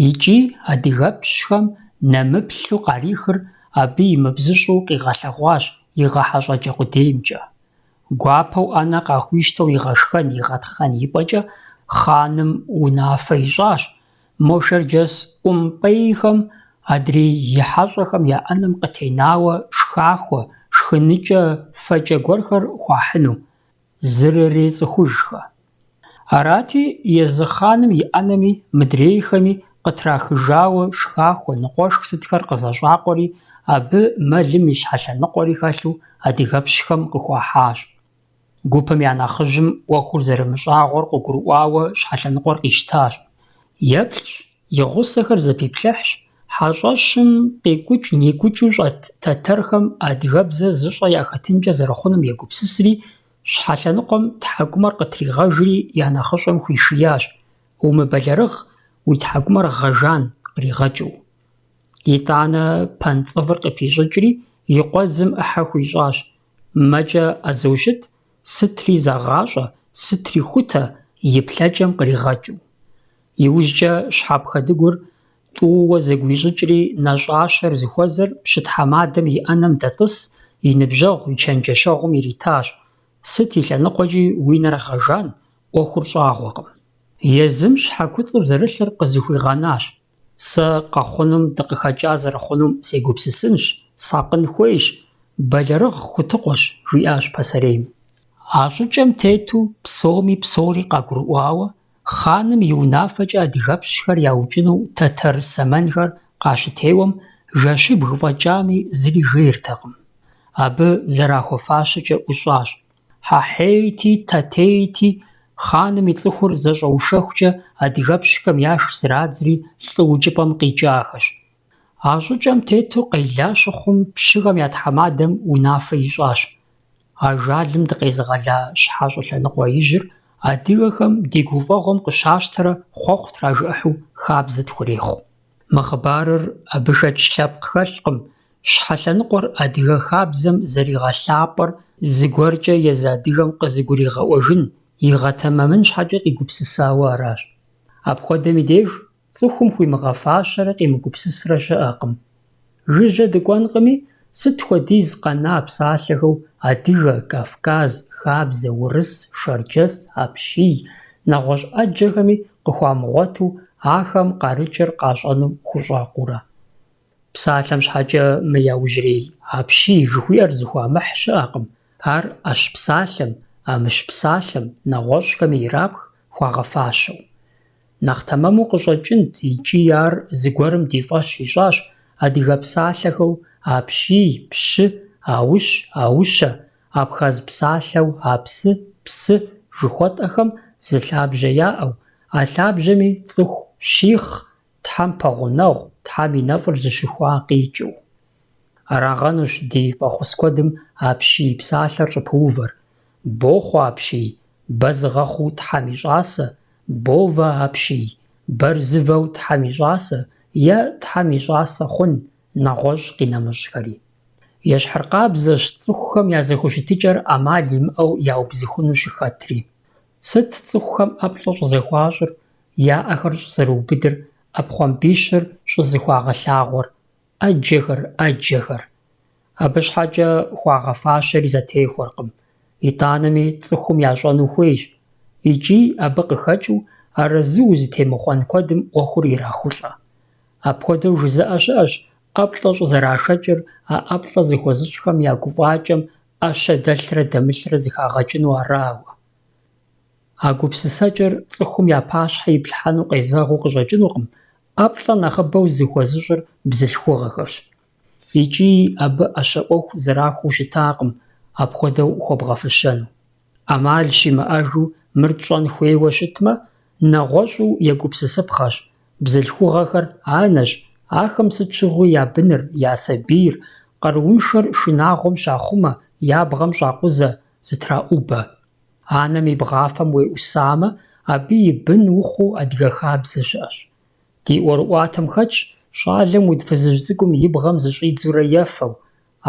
Икӏи адыгэпщхэм нэмыплъу къарихыр абы имыбзыщӏу къигъэлъэгъуащ игъэхьэщӏэкӏэ къудеймкӏэ. Гуапэу ӏэнэ къахуищтэу игъэшхэн, игъэтхъэн ипӏэкӏэ хъаным унафэ ищӏащ. Мо шэрджэс ӏумпӏейхэм адрей и хьэщӏэхэм я ӏэнэм къытенауэ шхахуэ, шхыныкӏэ, фэкӏэ гуэрхэр хуахьыну, зырырецӏыхужхэ. Арати, езы хъаным и ӏэнэми мыдрейхэми къытрахыжауэ шхахуэ, ныкъуэшх сытхэр къызэщӏакъуэри, абы мэлым и щхьэлъэныкъуэри хэлъу адыгэпщхэм къыхуахьащ. Гупым я нэхъыжьым ӏуэхур зэрымыщӏагъуэр къыгурыӏуауэ щхьэлъэныкъуэр къищтащ. Еплъщ, и гъусэхэр зэпиплъыхьщ, хьэщӏэщым къикӏукӏ никӏукӏыу щӏэт тэтэрхэм адыгэбзэ зыщӏэ яхэтынкӏэ зэрыхъунум егупсысри, щхьэлъэныкъуэм тхьэкӏумэр къытригъэжри я нэхъыщӏэм хуишиящ. Умыбэлэрыгъ, уи тхьэкӏумэр гъэжан къригъэкӏыу. ИтӀанэ пэнцӏывыр къыпищӏыкӏри, и къуэдзым ӏыхьэ хуищӏащ. Мэкӏэ ӏэзэу щыт, сытри зэгъащӏэ, сытри хутэ, и плъэкӏэм къригъэкӏыу. Иужькӏэ щхьэпхъэ дыгур тӏууэ зэгуищӏыкӏри, нэщӏащэр зыхуэзэр пщытхьэмадэм и ӏэнэм дэтӏыс, и ныбжьэгъу, и чэнджэщэгъум иритащ. Сыт и лъэныкъуэкӏи уи нэр гъэжан, ӏуэхур щӏагъуэкъым. Езым щхьэкуцӏыр зэрылъыр къызыхуигъэнащ. Сэ къэхъунум дыкъыхэкӏа зэрыхъунум сегупсысынщ, сакъын хуейщ, бэлэрыгъ хутыкъуэщ, жиӏащ пасарейм. А щӏыкӏэм тету псоми псори къагурыӏуауэ, хъаным и унафэкӏэ адыгэпщхэр яукӏыну тэтэр сэмэнхэр къащытеуэм, жэщыбг фӏэкӏами зыри жейртэкъым. Абы зэрахуэфащэкӏэ ӏущӏащ. Хьэхьейти, тэтейти, хъаным и цӏыхур зэщӏэушэхукӏэ адыгэпщхэм яшх зрадзри лӏы укӏыпӏэм къикӏахэщ. А щӏыкӏэм тету къела щыхъум пщыгъэм я тхьэмадэм унафэ ищӏащ. Ажалым дыкъезыгъэла щхьэщӏэ лъэныкъуэ ижьыр адыгэхэм ди гуфӏэгъуэм къыщащтэрэ хъуэхъу тражыӏыхьу хабзэ тхурехъу. Мы хъыбарыр абы шэч лъэпкъ хэлъкъым. Щхьэ лъэныкъуэр адыгэ хабзэм зэригъэлъапӏэр зыгуэркӏэ езы адыгэм къызыгуригъэӏуэжын, игъэтэмэмын щхьэкӏэ къигупсысауэ аращ. Апхуэдэм и деж цӏыхум хуимыгъэфащэрэ къимыгупсысрэ щыӏэкъым. Жыжьэ дыкӏуэнкъыми, сыт хуэдиз къэна псалъэхэу адыгэ, кавказ, хабзэ, урыс, шэрджэс, апщий, нэгъуэщӏ ӏэджэхэми къыхуамыгъуэту ахэм къарыкӏыр къащӏэну хущӏакъыурэ. Псалъэм щхьэкӏэ мы яужьрей апщий жыхуиӏэр зыхуамыхь щыӏэкъым. Ар ӏэщ псалъэм, ӏэмыщ псалъэм, нэгъуэщӏхэми ирапх хуагъэфащэу. Нэхъ тэмэму къыщӏэкӏынт икӏи ар зыгуэрым ди фӏэщ ищӏащ адыгэ псалъэхэу апщий, пщы, аущ, аущэ, абхъаз псалъэу апсы, псы жыхуэтӏэхэм зы лъабжьэ яӏэу, а лъабжьэми цӏыху щихъ, Тхьэм пэгъунэгъу, Тхьэм и нэфӏыр зыщыхуа къикӏыу. Арагъэнущ ди фӏэхъус куэдым апщий псалъэр щӏыпыувэр. Бохъуэ апщий, бэ зыгъэхъуу Тхьэм и щӏасэ, бовэ апщий, бэр зывэу Тхьэм и щӏасэ, е Тхьэм и щӏасэ хъун, нэгъуэщӏ къинэмыщӏхэри. Ещхьыркъабзэщ цӏыхухэм я зэхущытыкӏэр ӏэмал имыӏэу яубзыхуну щыхэтри. Сыт цӏыхухэм ӏэплӏэ щӏызэхуащӏыр, я ӏэхэр щӏызэреубыдыр, ӏэпхъуамбищыр щӏызыхуагъэлъагъуэр? Ӏэджэхэр. Абы щхьэкӏэ хуагъэфащэри зэтехуэркъым. ИтӀанэми цӏыхум ящӏэну хуейщ. Икӏи абы къыхэкӏыу арэзы узытемыхъуэн куэдым ӏуэхур ирахулӏэ. Апхуэдэу жызыӏэ щыӏэщ ӏэплӏэ щӏызэрашэкӏыр а ӏэплӏэ зыхуэзыщӏхэм я гуфӏакӏэм ӏэщэ дэлърэ дэмылърэ зыхагъэкӏыну арауэ. А гупсысэкӏэр цӏыхум я пащхьэ иплъхьэну къезэгъыу къыщӏэкӏынукъым, ӏэплӏэ нэхъыбэу зыхуэзыщӏыр бзылъхугъэхэрщ. Икӏи абы ӏэщэ ӏуэху зэрахуэу щытакъым, апхуэдэу хуэбгъэфыщэну. Ӏэмал щимыӏэжу мыр тщӏэн хуейуэ щытмэ, нэгъуэщӏу егупсысыпхъэщ. Бзылъхугъэхэр анэщ, ахэм сыт щыгъуи я быныр, я сабийр, къарууншэр шынагъуэм щахъумэ, я бгъэм щакъузэ, зытраӏубэ. Анэм и бгъафэм уеӏусамэ, абы и бын ухъуу адыгэ хабзэ щыӏэщ. Ди ӏуэрыӏуатэм хэтщ щӏалэм уд фызыжь цӏыкӏум и бгъэм зыщӏидзурэ ефэу,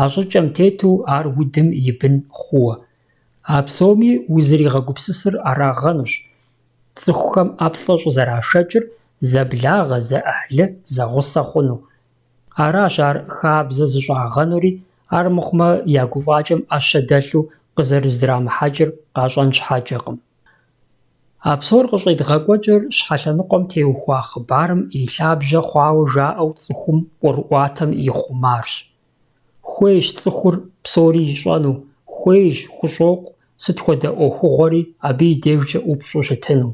а щӏыкӏэм тету ар удым и бын хъууэ. А псоми узыригъэгупсысыр арагъэнущ. Цӏыхухэм ӏэплӏэ щӏызэрашэкӏыр зэблагъэ, зэӏыхьлы, зэгъусэ хъуну. Аращ ар хабзэ зыщӏагъэнури, ар мыхъумэ я гуфӏакӏэм ӏэщэ дэлъу къызэрыздрамыхьэкӏыр къащӏэн щхьэкӏэкъым. А псор къыщӏедгъэкӏуэкӏыр щхьэлъэныкъуэм теухуа хъыбарым и лъабжьэ хъуауэ жаӏэу цӏыхум ӏуэрыӏуатэм и хъумарщ. Хуейщ цӏыхур псори ищӏэну, хуейщ хущӏокъу сыт хуэдэ ӏуэхугъуэри абы и дежкӏэ ӏупщӏу щытыну.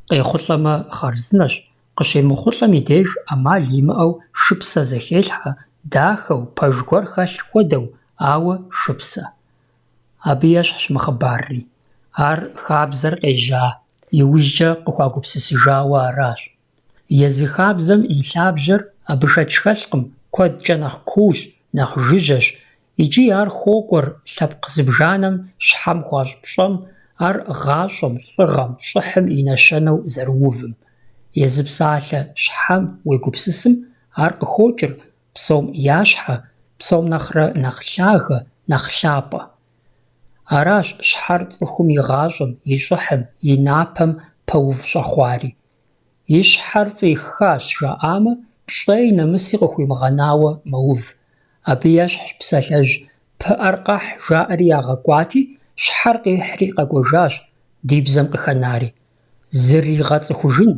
Къехъулӏэмэ хъарзынэщ, къыщемыхъулӏэм и деж ӏэмал имыӏэу шыпсэ зэхелъхьэ, дахэу, пэж гуэр хэлъ хуэдэу, ауэ шыпсэ. Абы ещхьщ мы хъыбарри. Ар хабзэр къежьа, иужькӏэ къыхуагупсысыжауэ аращ. Езы хабзэм и лъабжьэр абы шэч хэлъкъым, куэдкӏэ нэхъ куущ, нэхъ жыжьэщ, икӏи ар хуокӏуэр лъэпкъ зыбжанэм щхьэм хуащӏ пщӏэм, ар гъащӏэм, лӏыгъэм, щӏыхьым и нэщэнэу зэрыувым. Езы псалъэ щхьэм уегупсысым, ар къыхокӏыр псом ящхьэ, псом нэхърэ нэхъ лъагэ, нэхъ лъапӏэ. Аращ щхьэр цӏыхум и гъащӏэм, и щӏыхьым, и напэм пэув щӏэхъуари. И щхьэр фӏиххащ жаӏамэ, пщӏэи нэмыси къыхуимыгъэнауэ мэув. Абы ещхьщ псалъэжь «пыӏэр къэхь» жаӏэри ягъэкӏуати, щхьэр къихьри къэкӏуэжащ, ди бзэм къыхэнари. Зыригъэцӏыхужын,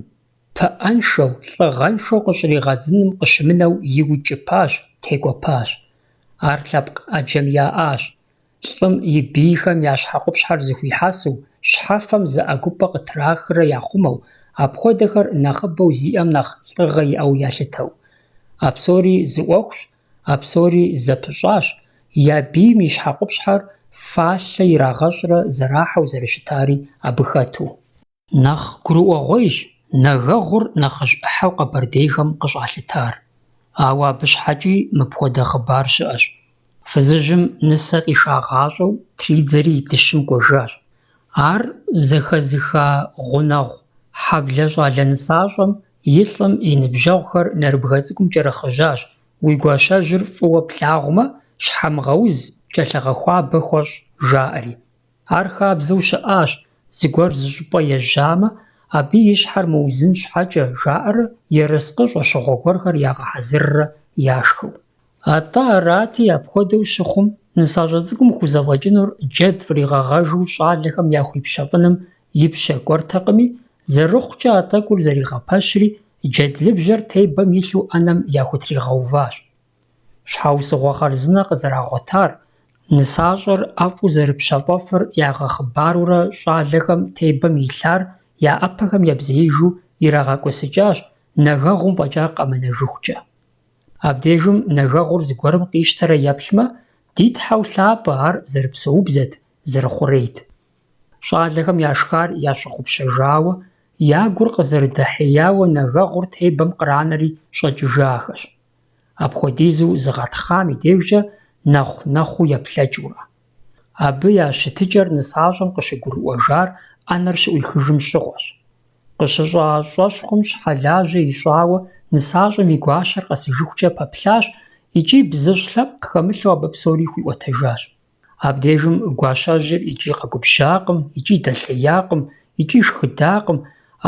пыӏэншэу, лӏыгъэншэу къыщӏригъэдзыным къыщымынэу иуэ кӏыпащ, текӏуэпащ. Ар лъэпкъ ӏэджэм яӏащ. Лӏым и бийхэм я щхьэкъупщхьэр зыхуихьэсу, щхьэфэм зыӏэгупӏэ къытрахырэ яхъумэу, апхуэдэхэр нэхъыбэу зиӏэм нэхъ лӏыгъэ иӏэу ялъытэу. А псори зы ӏуэхущ, а псори зэпыщӏащ, я бийм и щхьэкъупщхьэр фалъэ ирагъэщӏрэ зэрахьэу зэрыщытари абы хэту. Нэхъ гурыӏуэгъуейщ нэгэгъур нэхъыжь ӏыхьэу къэбэрдейхэм къыщӏалъытар. Ауэ абы щхьэкӏи мыпхуэдэ хъыбар щыӏэщ. Фызыжьым нысэ къишагъащӏэу тридзэри и дыщым кӏуэжащ. Ар зэхэзыха гъунэгъу хьэблэ щӏалэ нысащӏэм и лӏым и ныбжьэгъухэр нэрыбгэ цӏыкӏум кӏэрыхъыжьащ. Уи гуащэжьыр фӏыуэ плъагъумэ, щхьэмыгъэуз, кӏэлъагъэхуабэ хуэщӏ, жаӏэри. Ар хабзэу щыӏащ, зыгуэр зыщӏыпӏэ ежьамэ, абы и щхьэр мэузын щхьэкӏэ, жаӏэрэ, ерыскъы щӏэщыгъуэ гуэрхэр ягъэхьэзыррэ яшхыу. Атӏэ арати, апхуэдэу щыхъум, нысащӏэ цӏыкӏум хузэфӏэкӏынур джэд фӏригъэгъэжу щӏалэхэм яхуипщэфӏыным и пщэ кӏуэртэкъыми, зэрыхъукӏэ а тӏэкӏур зэригъэпэщри, джэдлыбжьэр тебэм илъу ӏэнэм яхутригъэуващ. Щхьэусыгъуэ хъарзынэ къызэрагъуэтар, нысащӏэр ӏэфӏу зэрыпщэфӏэфыр ягъэхъыбарурэ щӏалэхэм тебэм илъар я ӏэпэхэм ебзеижу ирагъэкӏуэсыкӏащ нэгэгъум фӏэкӏа къэмынэжыхукӏэ. Абдежым нэгэгъур зыгуэрым къищтэрэ еплъмэ, дитхьэу лъапӏэ ар зэрыпсэубзэт, зэрыхъурейт. Щӏалэхэм яшхар ящыхъупщэжауэ, я гур къызэрыдыхьеяуэ нэгэгъур тебэм къранэри щӏэкӏыжахэщ. Апхуэдизу зыгъэтхъам и дежкӏэ нэхъу-нэхъуу еплъэкӏыурэ. Абы ящытыкӏэр нысащӏэм къыщыгурыӏуэжар ӏэнэр щыӏуихыжым щыгъуэщ. Къыщыщӏа щӏэщхъум щхьэлажьэ ищӏауэ нысащӏэм и гуащэр къэсыжыхукӏэ пэплъащ икӏи бзыщӏ лъэпкъ хэмылъу абы псори хуиӏуэтэжащ. Абдежым гуащэжьыр икӏи къэгубжьакъым, икӏи дэлъеякъым, икӏи шхыдакъым,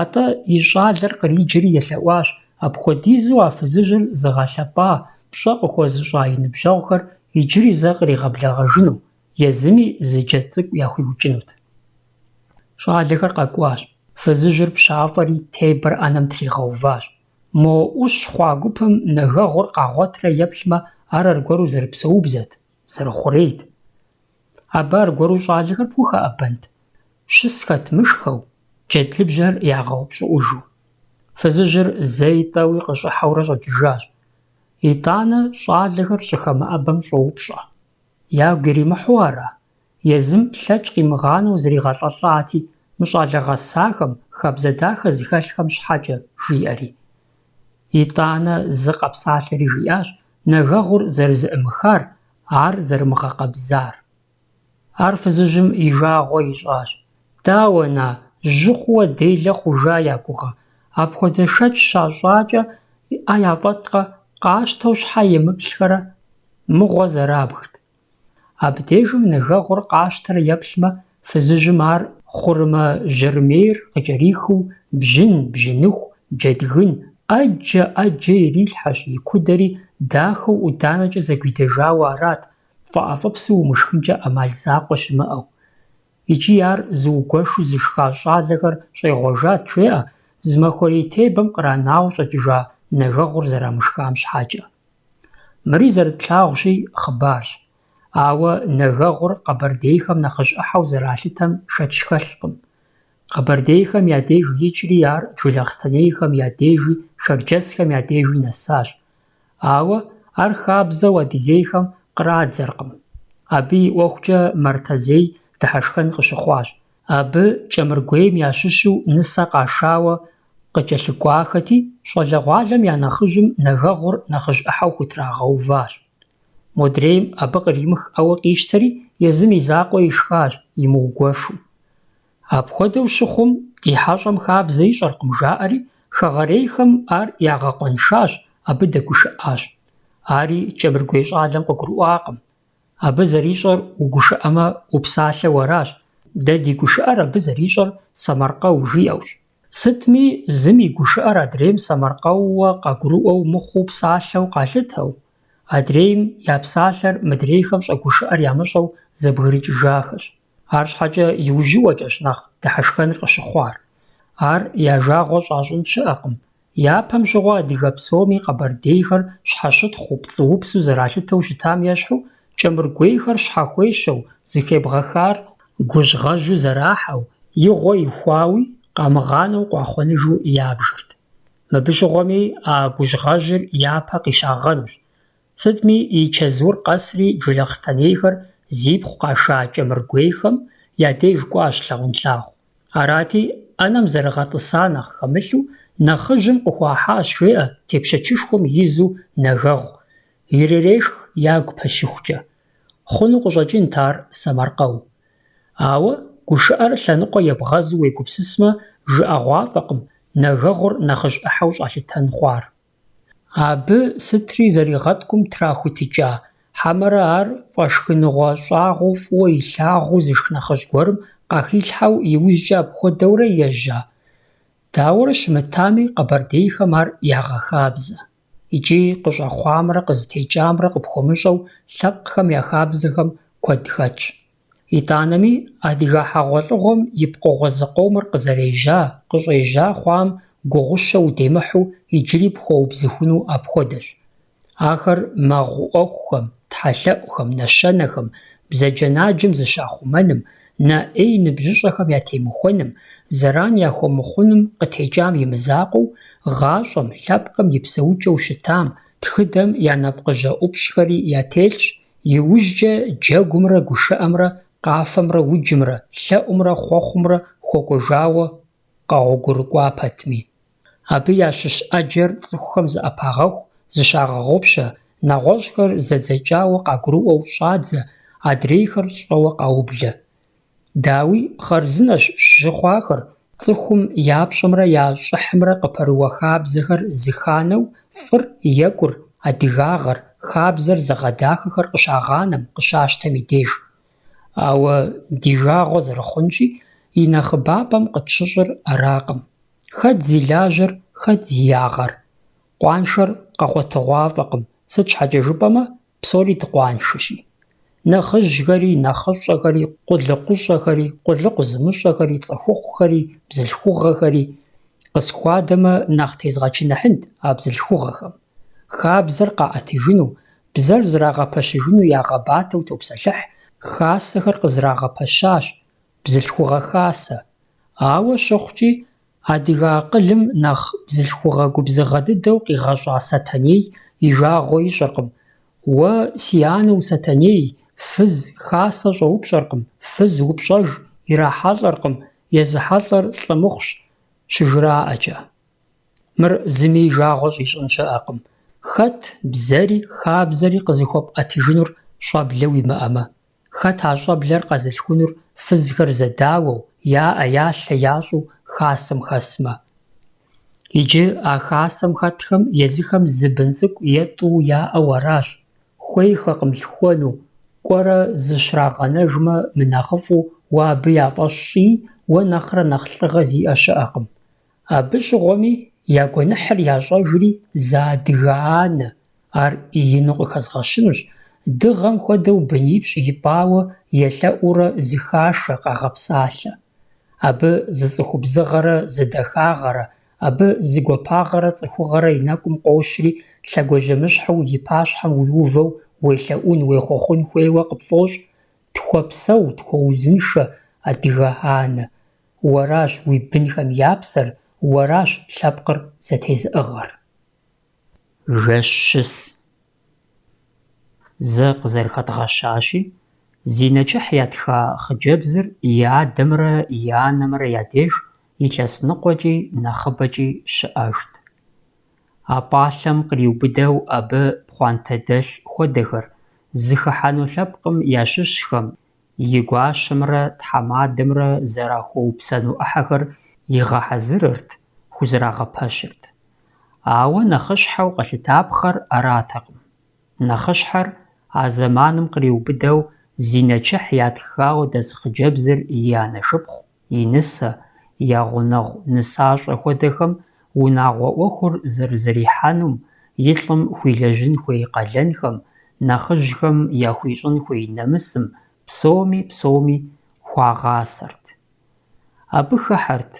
атӏэ и щӏалэр къриджэри елъэӏуащ, апхуэдизу а фызыжьыр зыгъэлъэпӏа, пщӏэ къыхуэзыщӏа и ныбжьэгъухэр иджыри зэ къригъэблэгъэжыну, езыми зы джэд цӏыкӏу яхуиукӏынут. Щӏалэхэр къэкӏуащ. Фызыжьыр пщафӏэри тебэр ӏэнэм тригъэуващ. Мо ӏущ хъуа гупым нэгэгъур къагъуэтрэ еплъмэ, ар аргуэру зэрыпсэубзэт, зэрыхъурейт. Абы аргуэру щӏалэхэр пхухэӏэбэнт? Щысхэт мышхэу, джэдлыбжьэр ягъэупщӏыӏужу. Фызыжьыр зэи тӏэуи къыщӏыхьэурэ щӏэкӏыжащ. ИтӀанэ щӏалэхэр щӏыхэмыӏэбэм щӏоупщӏэ. Ягу иримыхьу ара? Езым лъэкӏ къимыгъанэу зригъэлӏэлӏати, мы щӏалэ гъэсахэм, хабзэ дахэ зыхэлъхэм щхьэкӏэ, жиӏэри. ИтӀанэ зы къэпсалъэри жиӏащ, нэгэгъур зэрызыӏымыхар, ар зэрымыгъэкъэбзар. Ар фызыжьым и жагъуэ ищӀащ. Дауэ на, жьы хъууэ делэ хъужа я гугъэ. Апхуэдэ шэч щащӀакӀэ яфӀэткъэ, къащтэу щхьэ емыплъхэрэ? Мыгъуэ зэрабгт. Абдежым нэжэгъур къащтэрэ еплъмэ, фызыжьым ар хъурымэ жьэрымейр къыкӀэрихыу бжьын, бжьыныху, джэдгын, Ӏэджэ ирилъхьэщ, и кудэри дахэу ӀуданэкӀэ зэгуидэжауэ арат, фӀыӀэфӀыпсу умышхынкӀэ Ӏэмал закъуэ щымыӀэу. ИкӀи ар зыугуэшу зышха щӀалэхэр щӀегъуэжат, жеӀэ, зы махуэрей тебэм къранауэ щӀэкӀыжа нэжэгъур зэрамышхам щхьэкӀэ. Мыри зэрытлъагъущи, хъыбарщ. Ауэ нэжэгъур къэбэрдейхэм нэхъыжь Ӏыхьэу зэралъытэм шэч хэлъкъым. Къэбэрдейхэм я деж икӀри ар Джулахъстэнейхэм я дежи, Шэрджэсхэм я дежи нэсащ. Ауэ ар хабзэу адыгейхэм кърадзэркъым. Абы и ӀуэхукӀэ мартэзей дыхьэшхэн къыщыхъуащ. Абы кӀэмыргуейм ящыщу нысэ къашауэ къыкӀэлъыкӀуахэти, щӀалэгъуалэм я нэхъыжьым нэжэгъур нэхъыжь Ӏыхьэу хутрагъэуващ. Модрейм абы къримых Ӏэуэ къищтэри, езым и закъуэ ишхащ, имыугуэшу. Апхуэдэу щыхъум, ди хьэщӀэм хабзэ ищӀэркъым жаӀэри, хэгъэрейхэм ар ягъэкъуэншащ, абы дэгушыӀащ. Ари КӀэмыргуей щӀалэм къыгурыӀуакъым. Абы зэрищӀэр угушыӀэмэ, упсалъэу аращ. Дэ ди гушыӀэр абы зэрищӀэр Самаркъэу жиӀэущ. Сытми зым и гушыӀэр адрейм Самаркъэууэ къагурыӀуэу мыхъуу псалъэу къалъытэу, адрейм я псалъэр мыдрейхэм щӀэгушыӀэр ямыщӀэу зэбгрыкӀыжахэщ. АрщхьэкӀэ иужьыӀуэкӀэщ нэхъ дыхьэшхэныр къыщыхъуар. Ар я жагъуэ щӀащӀын щыӀэкъым. Япэм щыгъуэ адыгэ псоми къэбэрдейхэр щхьэщытхъуу, пцӀыупсу зэралъытэу щытам ещхьу, кӀэмыргуейхэр щхьэхуещэу, зыхебгъэхар гужьгъэжьу зэрахьэу, и гъуэ ихуауи, къамыгъанэу къуахъуэныжу ябжырт. Мыбы щыгъуэми а гужьгъэжьыр япэ къищагъэнущ. Сытми и чэзур къэсри Джулахъстэнейхэр зипхъу къаша кӀэмыргуейхэм я деж кӀуащ лъагъунлъагъу. Арати, Ӏэнэм зэрыгъэтӀыса нэхъ хэмылъу, нэхъыжьым къыхуахьащ, жеӀэ, тепщэчышхуэм изу нэгэгъу. Иререшх ягу пэщыхукӀэ. Хъуну къыщӀэкӀынт ар Самаркъэу. Ауэ гушыӀэр лъэныкъуэ ебгъэзу уегупсысмэ, жыӀэгъуафӀэкъым нэгэгъур нэхъыжь Ӏыхьэу щӀалъытэн хъуар. Абы сытри зэригъэткӀум трахутыкӀа, хьэмэрэ ар фӀэшхыныгъуэ щӀагъыу фӀыуэ илъагъуу зышх нэхъыжь гуэрым къахилъхьэу иужькӀэ апхуэдэурэ ежьа. Дауэрэ щымытами, къэбэрдейхэм ар ягъэхабзэ. ИкӀи къыщӀэхъуамрэ къызытекӀамрэ къыпхуэмыщӀэу, лъэпкъхэм я хабзэхэм куэд хэтщ. ИтӀанэми, адыгэ хьэгъуэлӀыгъуэм и пкъыгъуэ зыкъомыр къызэрежьа, къыщӀежьа хъуам гугъущэ удемыхьу иджыри пхуэубзыхуну апхуэдэщ. Ахэр мэгъу Ӏуэхухэм, тхьэлъэӀухэм, нэщэнэхэм, бзаджэнаджэм зыщахъумэным, нэ Ӏей ныбжьыщӀэхэм ятемыхуэным, зэран яхуэмыхъуным къытекӀам и мызакъуэу, гъащӀэм, лъэпкъым и псэукӀэу щытам, тхыдэм я напкъыжьэӀупщӀхэри ятелъщ, иужькӀэ джэгумрэ гушыӀэмрэ къафэмрэ уджымрэ, лъэӀумрэ хъуэхъумрэ хуэкӀуэжауэ къэгъуэгурыкӀуа пэтми. Абы ящыщ Ӏэджэр цӀыхухэм зыӀэпагъэху, зыщагъэгъупщэ, нэгъуэщӀхэр зэдзэкӀауэ къагурыӀуэу щӀадзэ, адрейхэр щӀэуэ къаублэ. Дауи хъарзынэщ жьы хъуахэр, цӀыхум япщӀымрэ я щӀыхьымрэ къыпэрыуэ хабзэхэр зыханэу, фӀыр, екӀур, адыгагъэр, хабзэр зыгъэдахэхэр къыщагъанэм, къыщащтэм и деж. Ауэ ди жагъуэ зэрыхъунщи, и нэхъыбапӀэм къытщыщӀыр аракъым. Хэт зи лажьэр, хэт зи ягъэр. Къуаншэр къэхъуэтыгъуафӀэкъым, сыт щхьэкӀэ жыпӀэмэ, псори дыкъуаншэщи. Нэхъыжьхэри, нэхъыщӀэхэри, къулыкъущӀэхэри, къулыкъузымыщӀэхэри, цӀыхухъухэри, бзылъхугъэхэри. Къысхуадэмэ, нэхъ тезгъэчыныхьынт а бзылъхугъэхэм. Хабзэр къаӀэтыжыну, бзэр зрагъэпэщыжыну ягъэбатэу топсэлъыхь, хасэхэр къызрагъэпэщащ, бзылъхугъэ хасэ. Ауэ щыхъукӀи, адыгэ акъылым нэхъ бзылъхугъэ губзыгъэ дыдэу къигъэщӀа Сэтэней и жагъуэ ищӀэркъым. Уэ, си анэу Сэтэней, фыз, хасэ щӀэупщӀэркъым, фыз упщӀэж, ирахьэлӀэркъым, езыхьэлӀэр лӀы мыхъущ, щыжраӀэкӀэ. Мыр зыми и жагъуэ щӀищӀын щыӀэкъым. Хэт бзэри, хабзэри къызыхуэпӀэтыжынур щӀэблэу имыӀэмэ? Хэт а щӀэблэр къэзылъхунур фызхэр зэдауэу, яӀэ-ялъэ ящӀу хасэм хэсмэ. Иджы а хасэм хэтхэм езыхэм зы бын цӀыкӀу е тӀуу яӀэу аращ. Хуейхэкъым лъхуэну, кӀуэрэ зыщрагъэнэжмэ мынэхъыфӀу уэ абы яфӀэщӀщӀий, уэ нэхърэ нэхъ лӀыгъэ зиӀэ щыӀэкъым. Абы щыгъуэми я гуэныхьыр ящӀэжри зы адыгэ анэ, ар ину къыхэзгъэщынущ, дыгъэм хуэдэу бынипщӀ ипӀауэ елъэӀуурэ зыхашэ къагъэпсалъэ. Абы зы цӀыхубзыгъэрэ зы дахагъэрэ, абы зы гуапагъэрэ цӀыхугъэрэ и нэкӀум къощри, лъэгуажьэмыщхьэу и пащхьэм уиувэу уелъэӀун, уехъуэхъун хуейуэ къыпфӀощӀ: «Тхуэпсэу, тхуэузыншэ, адыгэ анэ! Уэращ уи бынхэм я псэр, уэращ лъэпкъыр зэтезыӀыгъэр». Жэщ щыс. Зэ къызэрыхэдгъэщащи, Зинэчыхь ятха хъыджэбзыр и адэмрэ и анэмрэ я деж илъэс ныкъуэкӀи нэхъыбэкӀи щыӀэжт. А пӀалъэм къриубыдэу абы пхъуантэдэлъ хуэдэхэр, зыхыхьэну лъэпкъым ящыщхэм, и гуащэмрэ тхьэмадэмрэ зэрахуэупсэну Ӏыхьэхэр игъэхьэзырырт, хузэрагъэпэщырт. Ауэ нэхъыщхьэу къэлъытапхъэр аратэкъым. Нэхъыщхьэр а зэманым къриубыдэу Зинэчыхь ятхауэ дэс хъыджэбзыр и анэшыпхъу, и нысэ, я гъунэгъу нысащӀэ хуэдэхэм унагъуэ Ӏуэхур зэрызэрихьэнум, и лӀым хуилэжьын хуей къалэнхэм, нэхъыжьхэм яхуищӀын хуей нэмысым, псоми хуагъасэрт. Абы хыхьэрт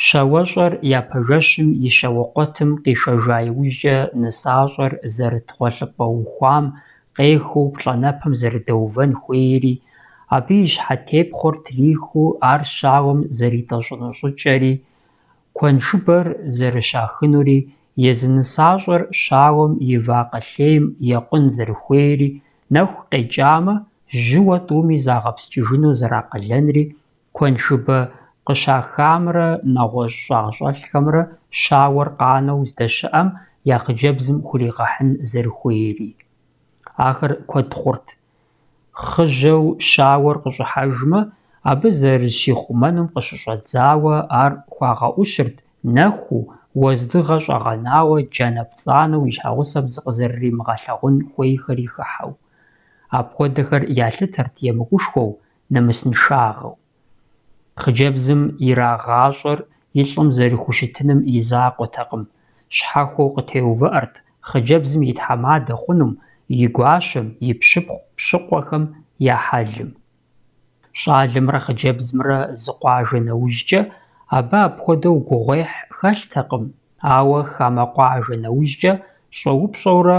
щауэщӀэр япэжэщым и щауэкъуэтым къишэжа иужькӀэ нысащӀэр зэрытгъуэлъыпӀэ ухуам къехыу плӀанэпэм зэрыдэувэн хуейри, абы и щхьэтепхъуэр трихыу ар щауэм зэритӀэщӀыну щӀыкӀэри, куэншыбэр зэрыщахынури, езы нысащӀэр щауэм и вакъэ-лейм екъун зэрыхуейри, нэху къекӀамэ, жьыуэ тӀуми загъэпскӀыжыну зэракъылэнри, куэншыбэ къыщахамрэ нэгъуэщӀ щӀагъ-щӀэлъхэмрэ щауэр къанэу здэщыӀэм я хъыджэбзым хуригъэхьын зэрыхуейри. Ахэр куэд хъурт. Хъыжьэу щауэр къыщӀыхьэжмэ, абы зэрыщихъумэнум къыщыщӀэдзауэ ар хуагъэӀущырт, нэхуу, уэздыгъэ щӀэгъэнауэ джанэ-пцӀанэу и щхьэгъусэм зыкъызэрыримыгъэлъэгъун хуейхэри хыхьэу. Апхуэдэхэр ялъытэрт емыкӀушхуэу, нэмысыншагъэу. Хъыджэбзым ирагъащӀэр и лӀым зэрыхущытыным и закъуэтэкъым. Щхьэхуэу къытеувыӀэрт хъыджэбзым и тхьэмадэ хъунум, и гуащэм, и пщыпхъу-пщыкъуэхэм я хьэлым. ЩӀалэмрэ хъыджэбзымрэ зы къуажэ нэужькӀэ абы апхуэдэу гугъуехь хэлътэкъым, ауэ хамэ къуажэ нэужькӀэ щӀэупщӀэурэ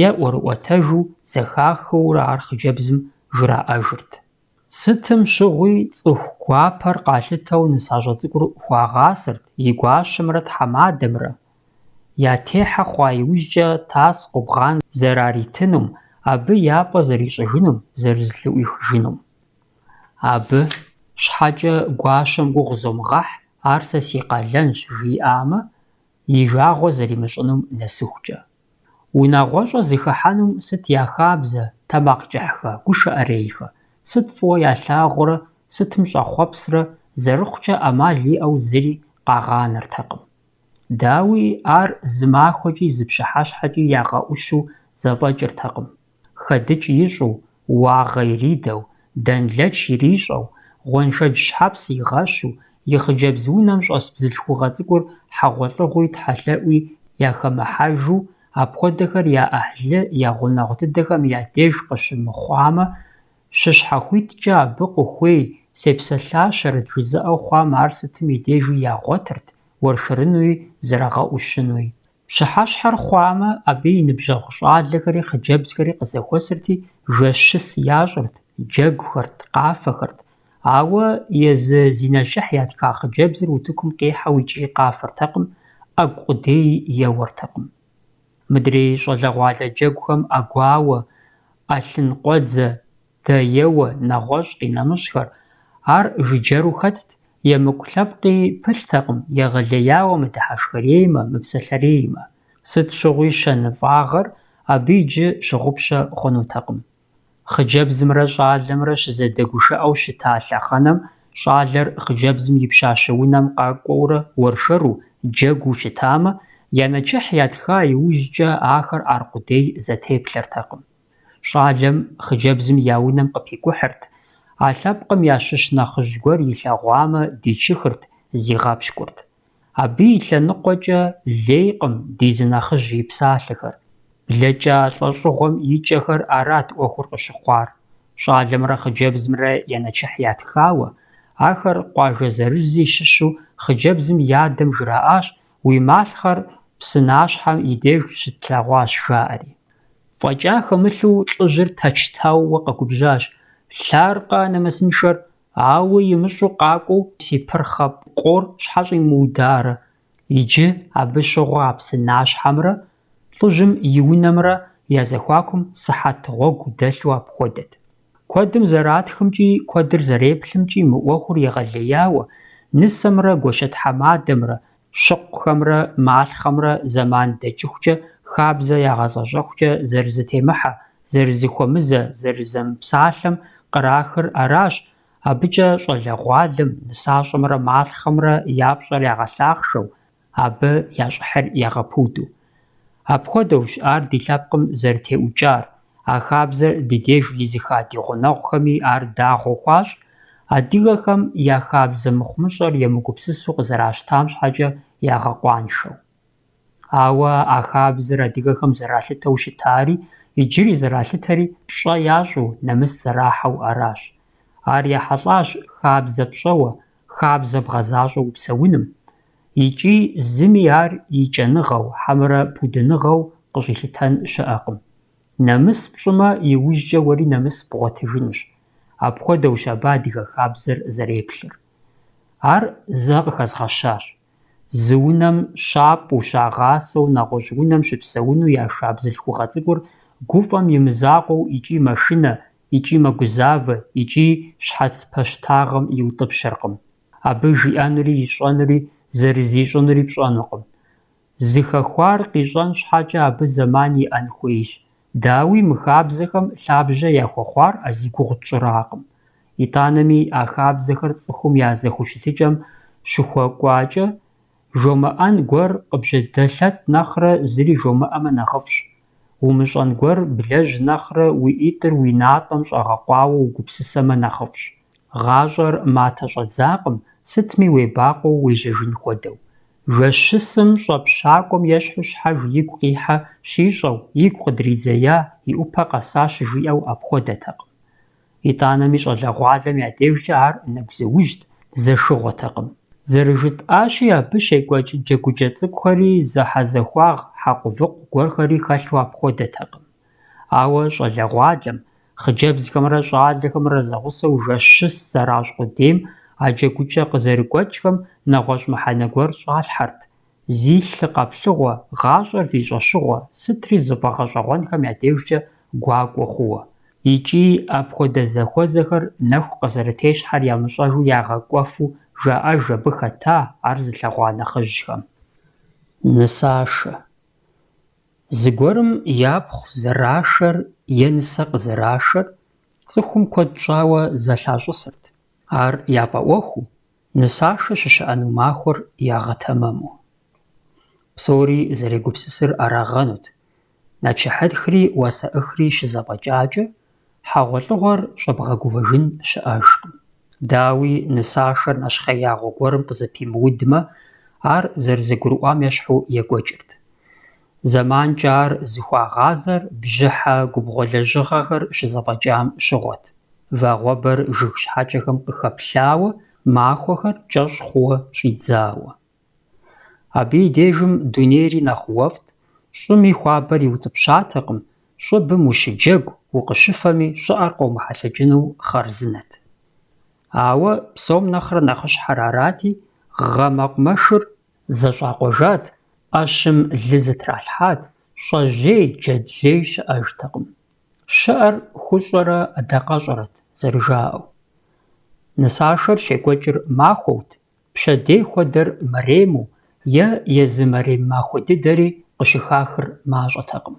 е ӀуэрыӀуэтэжу зэхахыурэ ар хъыджэбзым жраӀэжырт. Сытым щыгъуи цӀыху гуапэр къалъытэу нысащӀэ цӀыкӀур хуагъасэрт и гуащэмрэ тхьэмадэмрэ. Я техьэ хъуа иужькӀэ тас къубгъан зэраритынум, абы япӀэ зэрищӀыжынум, зэрызлъыӀуихыжынум. Абы щхьэкӀэ гуащэм гугъу зомыгъэхь, ар сэ си къалэнщ жиӀамэ, и жагъуэ зэримыщӀынум нэсыхукӀэ. УнагъуэщӀэ зыхыхьэнум сыт яхабзэ, тэмакъ кӀыхьхэ, гушыӀэрейхэ, сыт фӀыуэ ялъагъурэ, сытым щӀэхъуэпсрэ, зэрыхъукӀэ Ӏэмал иӀэу зыри къагъанэртэкъым. Дауи ар зы махуэкӀи зы пщыхьэщхьэкӀи ягъэӀущу зэфӀэкӀыртэкъым. ХэдыкӀ ищӀу, уагъэ иридэу, данлэч ирищӀэу, гъуэншэдж щхьэпс игъэщу, и хъыджэбз унэм щӀэс бзылъхугъэ цӀыкӀур хьэгъуэлӀыгъуи тхьэлъэӀуи яхэмыхьэжу, апхуэдэхэр я Ӏыхьлы, я гъунэгъу дыдэхэм я деж къыщымыхъуамэ, щыщхьэхуиткӀэ абы къыхуей, сепсэлъащэрэт жызыӀэу хъуам ар сытым и дежи ягъуэтырт, уэршырынуи зэрагъэӀущынуи. Пщыхьэщхьэр хъуамэ, абы и ныбжьэгъу щӀалэхэри хъыджэбзхэри къызэхуэсырти, жэщ щыс ящӀырт, джэгухэрт, къафэхэрт. Ауэ езы Зинэчыхь ятха хъыджэбзыр утыкум къихьэу икӀи къафэртэкъым, Ӏэгу къудей еуэртэкъым. Мыдрей щӀалэгъуалэ джэгухэм Ӏэгуауэ, Ӏэлъынкъуэдзэ, даеуэ, нэгъуэщӀ къинэмыщӀхэр, ар жыджэру хэтт, емыкӀу лъэпкъи пылътэкъым, егъэлеяуэ мыдыхьэшхэреймэ, мыпсэлъэреймэ. Сыт щыгъуи щэныфӀагъэр абы иджы щыгъупщэ хъунутэкъым. Хъыджэбзымрэ щӏалэмрэ щызэдэгушыӏэу щыта лъэхъэнэм щӏалэр хъыджэбзым и пщащэ унэм къакӏуэурэ уэршэру, джэгуу щытамэ, янэчыхь ятха иужькӏэ ахэр аркъудей зэтеплъэртэкъым. Щӏалэм хъыджэбзым я унэм къыпикӏухьырт, а лъэпкъым ящыщ нэхъыжь гуэр илъэгъуамэ дичыхырт, зигъэпщкӏурт. Абы и лъэныкъуэкӏэ лейкъым ди зы нэхъыжь и псалъэхэр. Блэкӏа лӏэщӏыгъуэм и кӏэхэр арат ӏуэхур къыщыхъуар. Щӏалэмрэ хъыджэбзымрэ янэчыхь ятхауэ, ахэр къуажэ зырызи щыщу хъыджэбзым и адэм жраӏащ уи малъхъэр псынащхьэм и деж щытлъэгъуащ жаӏэри. Фӏэкӏа хымылъу лӏыжьыр тэчтауэ къэгубжьащ. Лъаркъэ нэмысыншэр, ауэ имыщӏу къакӏуэу си пырхъэ къор щхьэ щӏимыударэ? Иджы абы щыгъуэ а псынащхьэмрэ лӏыжьым и унэмрэ я зэхуакум сыхьэт гъуэгу дэлъу апхуэдэт. Куэдым зэратхымкӏи, куэдыр зэреплъымкӏи мы ӏуэхур егъэлеяуэ нысэмрэ гуащэтхьэмадэмрэ, щыкъухэмрэ малъхъэмрэ зэман дэкӏыхукӏэ хабзэ ягъэзэщӏэхукӏэ зэрызэтемыхьэ, зэрызэхуэмызэ, зэрызэмыпсалъэм кърахыр аращ, абыкӏэ щӏалэгъуалэм, нысащӏэмрэ малъхъэмрэ я пщӏэр ягъэлъахъшэу, абы я щӏыхьыр ягъэпуду. Апхуэдэущ ар ди лъэпкъым зэрытеӏукӏар. А хабзэр ди деж изыха ди гъунэгъухэми ар дагъуэ хъуащ, адыгэхэм я хабзэ мыхъумыщӏэр емыгупсысу къызэращтам щхьэкӏэ ягъэкъуаншэу. Ауэ а хабзэр адыгэхэм зэралъытэу щытари, иджыри зэралъытэри пщӏэ ящӏу, нэмыс зэрахьэу аращ. Ар ехьэлӏащ хабзэ пщӏэуэ, хабзэ бгъэзащӏэ упсэуным. Икӏи зыми ар и кӏэныгъэу, хьэмэрэ пудыныгъэу къыщӏилъытэн щыӏэкъым. Нэмыс пщӏымэ, иужькӏэ уэри нэмыс бгъуэтыжынущ. Апхуэдэущ абы адыгэ хабзэр зэреплъыр. Ар зэ къыхэзгъэщащ. Зы унэм щапӏу, щагъасэу, нэгъуэщӏ унэм щыпсэуну яша бзылъхугъэ цӏыкӏур гуфӏэм и мызакъуэу икӏи машинэ, икӏи мэгузавэ, икӏи щхьэц пэщтагъым иутӏыпщэркъым. Абы жиӏэнури ищӏэнури, зэрызищӏынури пщӏэнукъым. Зыхэхуар къищӏэн щхьэкӏэ абы зэман иӏэн хуейщ. Дауи мы хабзэхэм лъабжьэ яхуэхъуар ӏэзи гугъу тщӏыракъым. ИтӀанэми а хабзэхэр цӏыхум я зэхущытыкӏэм щыхуэкӏуакӏэ, жумыӏэн гуэр къыбжьэдэлъэт нэхърэ зыри жумыӏэмэ нэхъыфӏщ. Умыщӏэн гуэр блэжь нэхърэ уи ӏитӏыр уи натӏэм щӏэгъэкъуауэ угупсысэмэ нэхъыфӏщ. ГъащӀэр матэ щӀэдзакъым, сытми уебакъуэу уежьэжын хуэдэу. Жэщысым щӀэпщакӀуэм ещхьу щхьэж игу къихьэ щищӀэу, игу къыдридзея, и Ӏупэ къэсащ жиӏэу апхуэдэтэкъым. ИтӀанэми щӀалэгъуалэм я дежкӀэ ар нэгузыужьт, зэшыгъуэтэкъым. ЗэрыжытӀащи, абы щекӀуэкӀ джэгукӀэ цӀыкӀухэри, зэхьэзэхуагъ, хьэкъувыкъу гуэрхэри хэлъу апхуэдэтэкъым. Ауэ щӀалэгъуалэм, хъыджэбзхэмрэ щӀалэхэмрэ зэгъусэу жэщыс зэращ къудейм а джэгукӀэ къызэрыкӀуэкӀхэм нэгъуэщӀ мыхьэнэ гуэр щӀалъхьэрт. Зи лъы къэплъыгъуэ, гъащӀэр зищӀэщыгъуэ, сытри зыфӀэгъэщӀэгъуэнхэм я дежкӀэ гуакӀуэ хъууэ. ИкӀи апхуэдэ зэхуэзэхэр нэху къызэрытещхьэр ямыщӀэжу ягъэкӀуэфу жаӀэж абы хэта ар зылъэгъуа нэхъыжьхэм. Нысашэ. Зыгуэрым япхъу зэрашэр е нысэ къызэрашэр цӀыхум куэд щӀауэ зэлъащӀысырт. Ар яфӀэӀуэхуу, нысашэ щыщыӀэну махуэр ягъэтэмэму. Псори зэрегупсысыр арагъэнут. Нэчыхьытхри уасэӀыхри щызэфӀэкӀакӀэ, хьэгъуэлӀыгъуэр щӀэбгъэгувэжын щыӀэжкъым. Дауи нысашэр нэщхъеягъуэ гуэрым къызэпимыудмэ, ар зэрызэгурыӀуам ещхьу екӀуэкӀырт. Зэманкӏэ ар зыхуагъазэр бжьыхьэ губгъуэ-лэжьыгъэхэр щызэфӀэкӀам щыгъуэт. Вагъуэбэр жыг щхьэкӀэхэм къыхэплъауэ, махуэхэр кӀэщӀ хъууэ щӀидзауэ. Абы и дежым дунейри нэхъ уэфӀт, щӀыми хуабэр иутӀыпщатэкъым, щӀыбым ущыджэгу, укъыщыфэми щӀыӀэр къыумыхьэлъэкӀыну хъарзынэт. Ауэ псом нэхърэ нэхъыщхьэр арати, гъэмэкъумэшыр зэщӀакъуэжат, Ӏэщым лы зытралъхьат, щӀэжьей, джэджьей щыӀэжтэкъым. ЩыӀэр хущӀэрэ ӀэдакъэщӀэрэт, зэрыжаӀэу. Нысашэр щекӀуэкӀыр махуэут, пщэдей хуэдэр мэрему е езы мэрем махуэ дыдэри къыщыхахыр мащӀэтэкъым.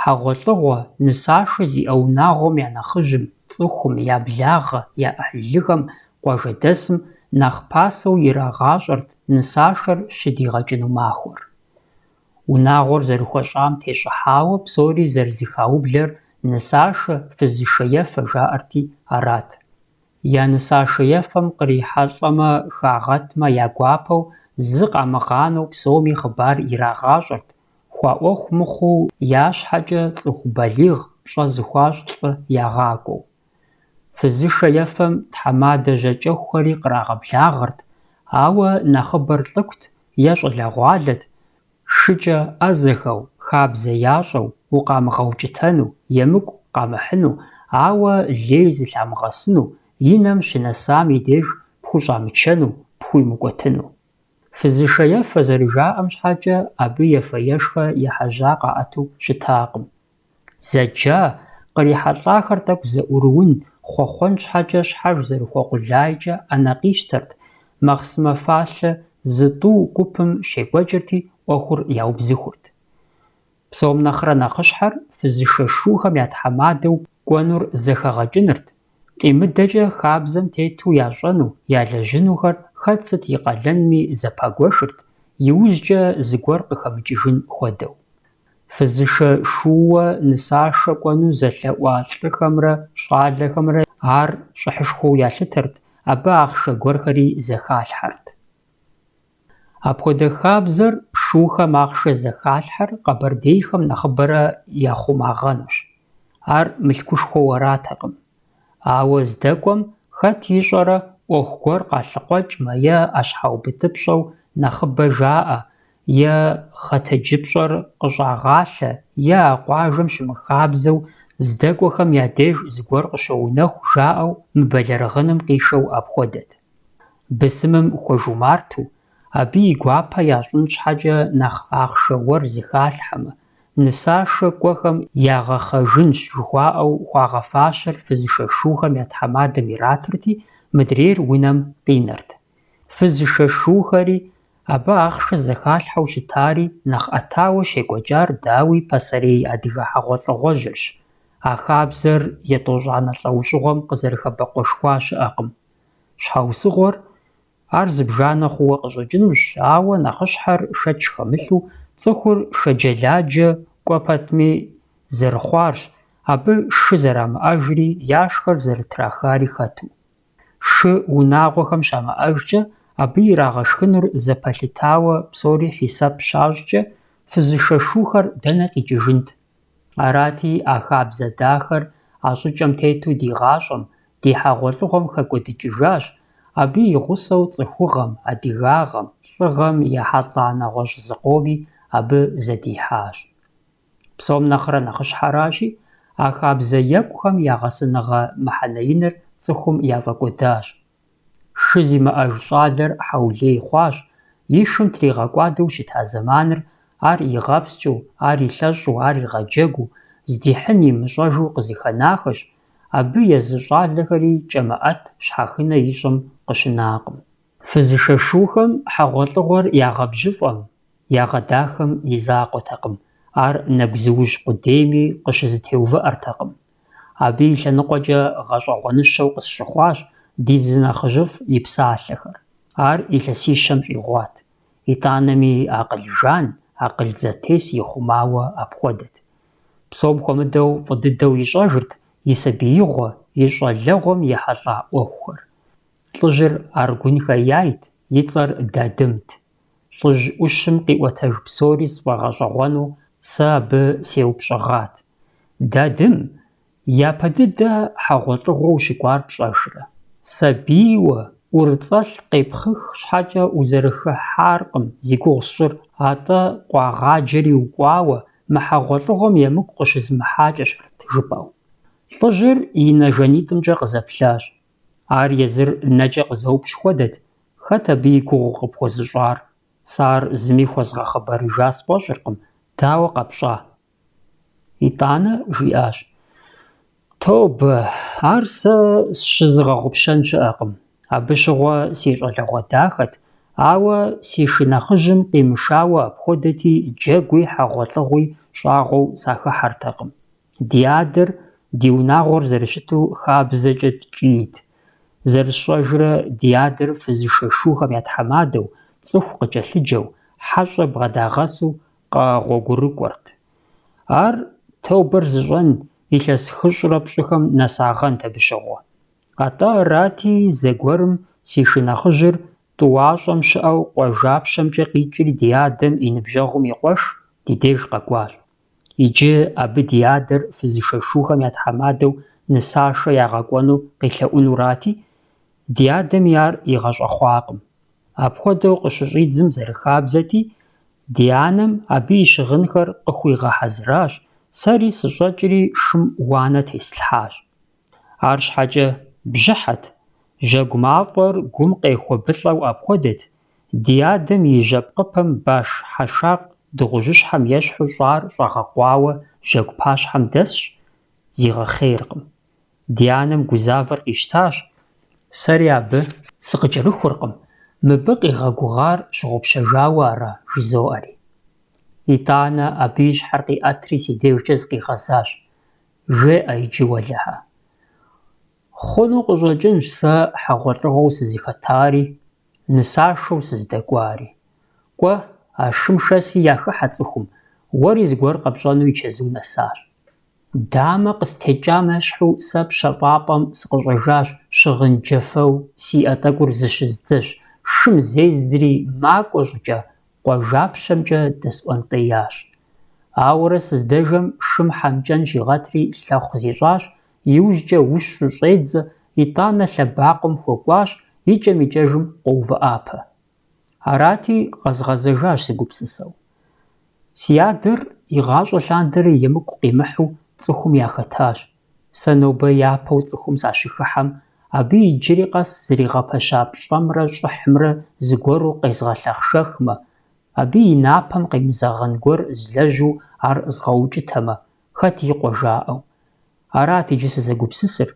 хьэгъуэлӏыгъуэ, нысашэ зиӏэ унагъуэм я нэхъыжьым, цӏыхум, я благъэ, я ӏыхьлыхэм, къуажэдэсым нэхъ пасэу ирагъащӏэрт нысашэр щыдигъэкӏыну махуэр. Унагъуэр зэрыхуэщӏам тещӏыхьауэ псори зэрызыхаублэр «нысашэ, фызышэ ефэ» жаӏэрти арат. Я нысашэ ефэм кърихьэлӏэмэ, хагъэтмэ, я гуапэу зы къамыгъанэу псоми хъыбар ирагъащӏэрт, хуаӏуэху мыхъуу я щхьэкӏэ цӏыху балигъ, пщӏэ зыхуащӏ лӏы ягъакӏуэу. Фызышэ ефэм тхьэмадэ жьакӏэхухэри кърагъэблагъэрт, ауэ нэхъыбэр лӏыкӏут е щӏалэгъуалэт, шыкӏэ ӏэзэхэу, хабзэ ящӏэу, укъамыгъэукӏытэну, емыкӏу къамыхьыну, ауэ лей зылъамыгъэсыну, и нэм щынэсам и деж пхущӏамычэну, пхуимыкӏуэтыну. Фызышэ ефэ зэрыжаӏэм щхьэкӏэ абы ефэ-ешхэ ехьэжьа къаӏэту щытакъым. Зэджа, кърихьэлӏахэр тӏэкӏу зэӏурыун, хъуэхъуэн щхьэкӏэ щхьэж зэрыхуэкъулайкӏэ ӏэнэ къищтэрт, махъсымэ фалъэ зы тӏу гупым щекӏуэкӏырти, ӏуэхур яубзыхурт. Псом нэхърэ нэхъыщхьэр фызышэ шухэм я тхьэмадэу кӏуэнур зэхэгъэкӏынырт, къимыдэкӏэ хабзэм тету ящӏэну, ялэжьынухэр хэт сыт и къалэнми зэпагуэшырт, иужькӏэ зыгуэр къыхэмыкӏыжын хуэдэу. Фызышэ шууэ нысашэ кӏуэну зэлъэӏуа лӏыхэмрэ щӏалэхэмрэ ар щӏыхьышхуэу ялъытэрт, абы ахъшэ гуэрхэри зэхалъхьэрт. Апхуэдэ хабзэр шухэм ахъшэ зэхалъхьэр къэбэрдейхэм нэхъыбэрэ яхъумагъэнущ. Ар мылъкушхуэу аратэкъым. Ауэ здэкӏуэм хэт ищӏэрэ ӏуэху гуэр къалъыкъуэкӏмэ е ӏэщхьэубыдыпщӏэу нэхъыбэ жаӏэ, е гъэтэджыпщӏэр къыщӏагъалъэ, е а къуажэм щымыхабзэу здэкӏуэхэм я деж зыгуэр къыщоунэху жаӏэу мыбэлэрыгъыным къишэу апхуэдэт. Бысымым хуэжумарту, абы и гуапэ ящӏын щхьэкӏэ нэхъ ахъшэ уэр зыхалъхьэмэ, нысашэ кӏуэхэм ягъэхъэжынщ жыхуаӏэу хуагъэфащэр фызышэ шухэм я тхьэмадэм иратырти, мыдрейр унэм къинэрт. Фызышэ шухэри абы ахъшэ зэхалъхьэу щытари нэхъ ӏэтауэ щекӏуэкӏар, дауи, пасэрей адыгэ хьэгъуэлӏыгъуэжьырщ. А хабзэр етӏощӏанэ лӏэужьыгъуэм къызэрыхэбэкъуэшхуа щыӏэкъым. Щхьэусыгъуэр ар зыбжанэ хъууэ къыщӏэкӏынущ, ауэ нэхъыщхьэр шэч хэмылъу цӏыхур шэджэладжэ кӏуэ пэтми зэрыхъуарщ, абы шы зэрамыӏэжри, яшхэр зэрытрахари хэту. Шы унагъуэхэм щамыӏэжкӏэ, абы ирагъэшхынур зэпэлъытауэ псори хьисэп щащӏкӏэ, фызышэ шухэр дэнэ къикӏыжынт. Арати, а хабзэ дахэр а щӏыкӏэм тету ди гъащӏэм, ди хьэгъуэлӏыгъуэм хэкӏуэдыкӏыжащ, абы и гъусэу цӏыхугъэм, адыгагъэм, лӏыгъэм ехьэлӏа нэгъуэщӏ зыкъоми абы зэдихьащ. Псом нэхърэ нэхъыщхьэращи, а хабзэ екӏухэм я гъэсэныгъэ мыхьэнэиныр цӏыхум яфӏэкӏуэдащ. Шы зимыӏэж щӏалэр хьэулей хъуащ, и шым тригъэкӏуадэу щыта зэманыр ар игъэпскӏыу, ар илъэщӏу, ар игъэджэгуу, здихьын имыщӏэжу къызыхэнахэщ, абы езы щӏалэхэри кӏэмыӏэт, щхьэхынэ ищӏым къыщынакъым. Фызышэ шухэм хьэгъуэлӏыгъуэр ягъэбжьыфӏэм, ягъэдахэм и закъуэтэкъым, ар нэгузыужь къудейми къыщызэтеувыӏэртэкъым. Абы и лъэныкъуэкӏэ гъэщӏэгъуэныщэу къысщыхъуащ ди зы нэхъыжьыфӏ и псалъэхэр. Ар илъэсищэм щӏигъуат. ИтӀанэми акъыл жан, акъыл зэтес ихъумауэ апхуэдэт. Псом хуэмыдэу фӏы дыдэу ищӏэжырт и сабиигъуэ, и щӏалэгъуэм ехьэлӏа ӏуэхухэр. Лӏыжьыр аргун хэяйт, и цӏэр Дадымт. Лӏыжь ӏущым къиӏуэтэж псори сфӏэгъэщӏэгъуэну сэ абы сеупщӏэгъат. Дадым, япэ дыдэ хьэгъуэлӏыгъуэ ущыкӏуар пщӏэжрэ? Сабийуэ, ӏурыцӏэлъ къепхъых щхьэкӏэ узэрыхыхьаркъым, зи гугъу сщӏыр, атӏэ къуагъаджэри укӏуауэ, мы хьэгъуэлӏыгъуэм емыкӏу къыщызмыхьакӏэщӏэрт жыпӏэу. Лӏыжьыр и нэ жанитӏымкӏэ къызэплъащ. Ар езыр нэкӏэ къызэупщ хуэдэт, хэт абы и гугъу къыпхуэзыщӏар? Сэ ар зыми хуэзгъэхъыбэрыжа сфӏэщӏыркъым, дауэ къэпщӏа? ИтӀанэ жиӏащ: «Тобэ, ар сэ сщызыгъэгъупщэн щыӏэкъым. Абы щыгъуэ си щӏалэгъуэ дахэт, ауэ си шы нэхъыжьым къимышауэ апхуэдэти, джэгуи хьэгъуэлӏыгъуи щӀагъуэу сахыхьэртэкъым. Ди адэр ди унагъуэр зэрыщыту хабзэкӀэ ткӀийт. ЗэрысщӀэжрэ ди адэр фызышэ шыухэм я тхьэмадэу, цӀыху къыкӀэлъыджэу, хьэщӀэ бгъэдагъэсу къэгъуэгурыкӀуэрт. Ар тоубэр зыщӀэн, илъэс хыщӀрэ пщӀыхэм нэсагъэнт абы щыгъуэ. АтӀэ арати, зэгуэрым си шынэхъыжьыр тӀууащӀэм щыӀэу къуажапщэмкӀэ къикӀри ди адэм и ныбжьэгъум и къуэш ди деж къэкӀуащ. Иджы абы ди адэр фызышэ шыухэм я тхьэмадэу нысашэ ягъэкӀуэну къилъэӀунурати, ди адэми ар игъэщӀэхъуакъым. Апхуэдэу къыщыщӀидзым зэрыхабзэти, ди анэм абы и щыгъынхэр къыхуигъэхьэзыращ, сэри сыщӀэкӀри шым уанэ теслъхьащ. АрщхьэкӀэ бжьыхьэт, жьэгу мафӀэр гум къехуэбылӀэу апхуэдэт, ди адэм и жьэпкъыпэм баш хьэшакъ дыгъужьыщхьэм ещхьу щӀар щӀагъэкъуауэ жьэгу пащхьэм дэсщ, зигъэхъейркъым. Ди анэм гузавэр къищтащ, сэри абы сыкъыкӀэрыхуркъым, мыбы къигъэгугъар щыгъупщэжауэ ара жызоӀэри. ИтӀанэ абы и щхьэр къиӀэтри си дежкӀэ зыкъигъэзащ. ЖеӀэ иджы уэлэхьэ. Хъуну къыщӀэкӀынщ сэ хьэгъуэлӀыгъуэу сызыхэтари, нысашэу сыздэкӀуари. КӀуэ, а шым шэси яхыхьэ цӀыхум, уэри зыгуэр къэпщӀэну и чэзу нэсащ. Дамэ къыстекӀам ещхьу сэ пщэфӀапӀэм сыкъыщӀэжащ, щыгъын джэфэу сиӀэ тӀэкӀур зыщыздзэщ, шым зезри макӀуэ щӀыкӀэ къуажапщэмкӀэ дэсӀуэнтӀеящ. Ауэрэ сыздэжэм шым хьэмкӀэн щигъэтри лъэхъу зищӀащ, иужькӀэ ущу щӀедзэ, итӀанэ лъэбакъуэм хуэкӀуащ, икӀэм-икӀэжым къоувыӀапэ. Арати къэзгъэзэжащ сыгупсысэу. Си адэр игъащӀэ лъандэрэ емыкӀу къимыхьу цӀыхум яхэтащ. Сэ нобэ япэу цӀыхум сащыхыхьэм, абы иджыри къэс зригъэпэща пщӀэмрэ щӀыхьымрэ зыгуэру къезгъэлъахъшэхмэ, абы и напэм къемызэгъэн гуэр злэжьу ар згъэукӀытэмэ, хэт и къуэ жаӀэу. Арат иджы сызэгупсысыр.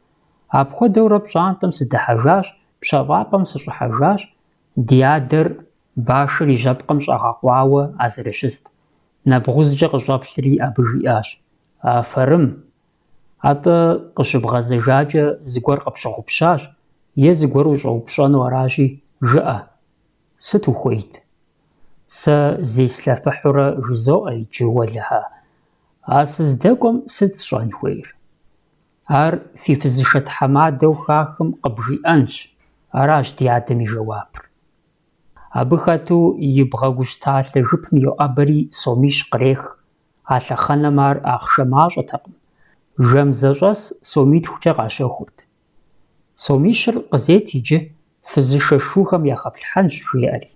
Апхуэдэурэ пщӀантӀэм сыдыхьэжащ, пщэфӀапӀэм сыщӀыхьэжащ, ди адэр башыр и жьэпкъым щӀагъэкъуауэ азэрыщыст. Нэбгъузкӏэ къыщӏэплъри абы жиӏащ: «Афэрым! АтӀэ къыщыбгъэзэжакӏэ зыгуэр къыпщыгъупщащ, е зыгуэр ущӏэупщӏэну аращи, жыӏэ, сыт ухуейт?» Сэ зислъэфыхьурэ жызоӏэ иджы уэлэхьэ. А сыздэкӏуэм сыт сщӏэн хуейр? Ар фи фызышэ тхьэмадэу хахэм къыбжиӏэнщ, аращ ди адэм и жэуапыр. Абы хэту и бгъэгущталъэ жыпым йоӏэбэри сомищ кърех, а лъэхъэнэм ар ахъшэ мащӏэтэкъым. Жэм зэщӏэс сомитхукӏэ къащэхурт. Сомищыр къызет иджы, фызышэ шыухэм яхэплъхьэнщ жеӏэри.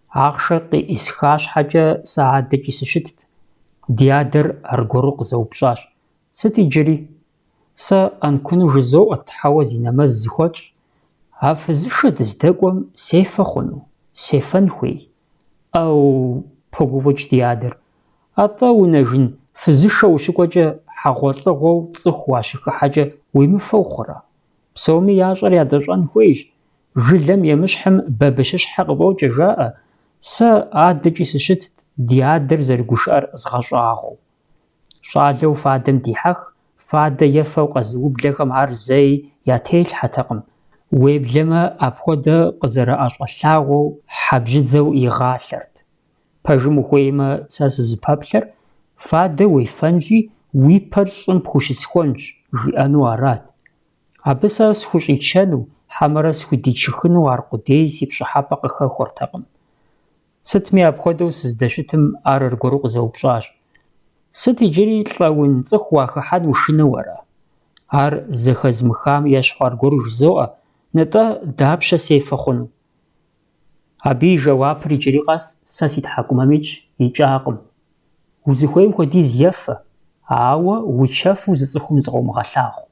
Ахъшэр къиӏисха щхьэкӏэ сэ адэкӏи сыщытт. Ди адэр аргуэру къызэупщӏащ: «Сыт иджыри?» Сэ ӏэнкуну жызоӏэт, хьэуэ зи нэмэз зыхуэтщ. А фызышэ дыздэкӏуэм сефэ хъуну? Сефэн хуей? Ӏэу, погуфӏыкӏ ди адэр. АтӀэ унэжын фызышэ ущыкӏуэкӏэ хьэгъуэлӏыгъуэу цӏыху уащыхыхьэкӏэ уемыфэу хъурэ? Псоми ящӏэр ядэщӏэн хуейщ. Жылэм емыщхьым бабыщыщхьэ къыфӏокӏэ жаӏэ. Сэ адэкӏи сыщытт, ди адэр зэрыгушыӏэр згъэщӏагъуэу. Щӏалэу фадэм дихьэх, фадэ ефэу къэзыублэхэм ар зэи ятелъхьэтэкъым. Уеблэмэ, апхуэдэ къызэрыӏэщӏэлъагъуэу хьэбжьыдзэу игъалъэрт. Пэжым ухуеймэ, сэ сызыпэплъэр: «Фадэ уефэнщи, уи пэр щӏым пхущысхуэнщ» жиӏэну арат. Абы сэ схущӏичэну, хьэмэрэ схудичыхыну аркъудей си пщӏыхьэпӏэ къыхэхуэртэкъым. Сытми апхуэдэу сыздэщытым, ар аргуэру къызэупщӏащ: «Сыт иджыри лӏэун цӏыху уахыхьэн ушынэу ара?» Ар зэхэзмыхам ещхьу аргуэру жызоӏэ: «НтӀэ, дапщэ сефэ хъуну?» Абы и жэуапыр иджыри къэс сэ си тхьэкӀумэмкӀ икӀакъым: «Узыхуейм хуэдиз ефэ, ауэ учэфу зы цӀыхум зыкъыумыгъэлъагъу.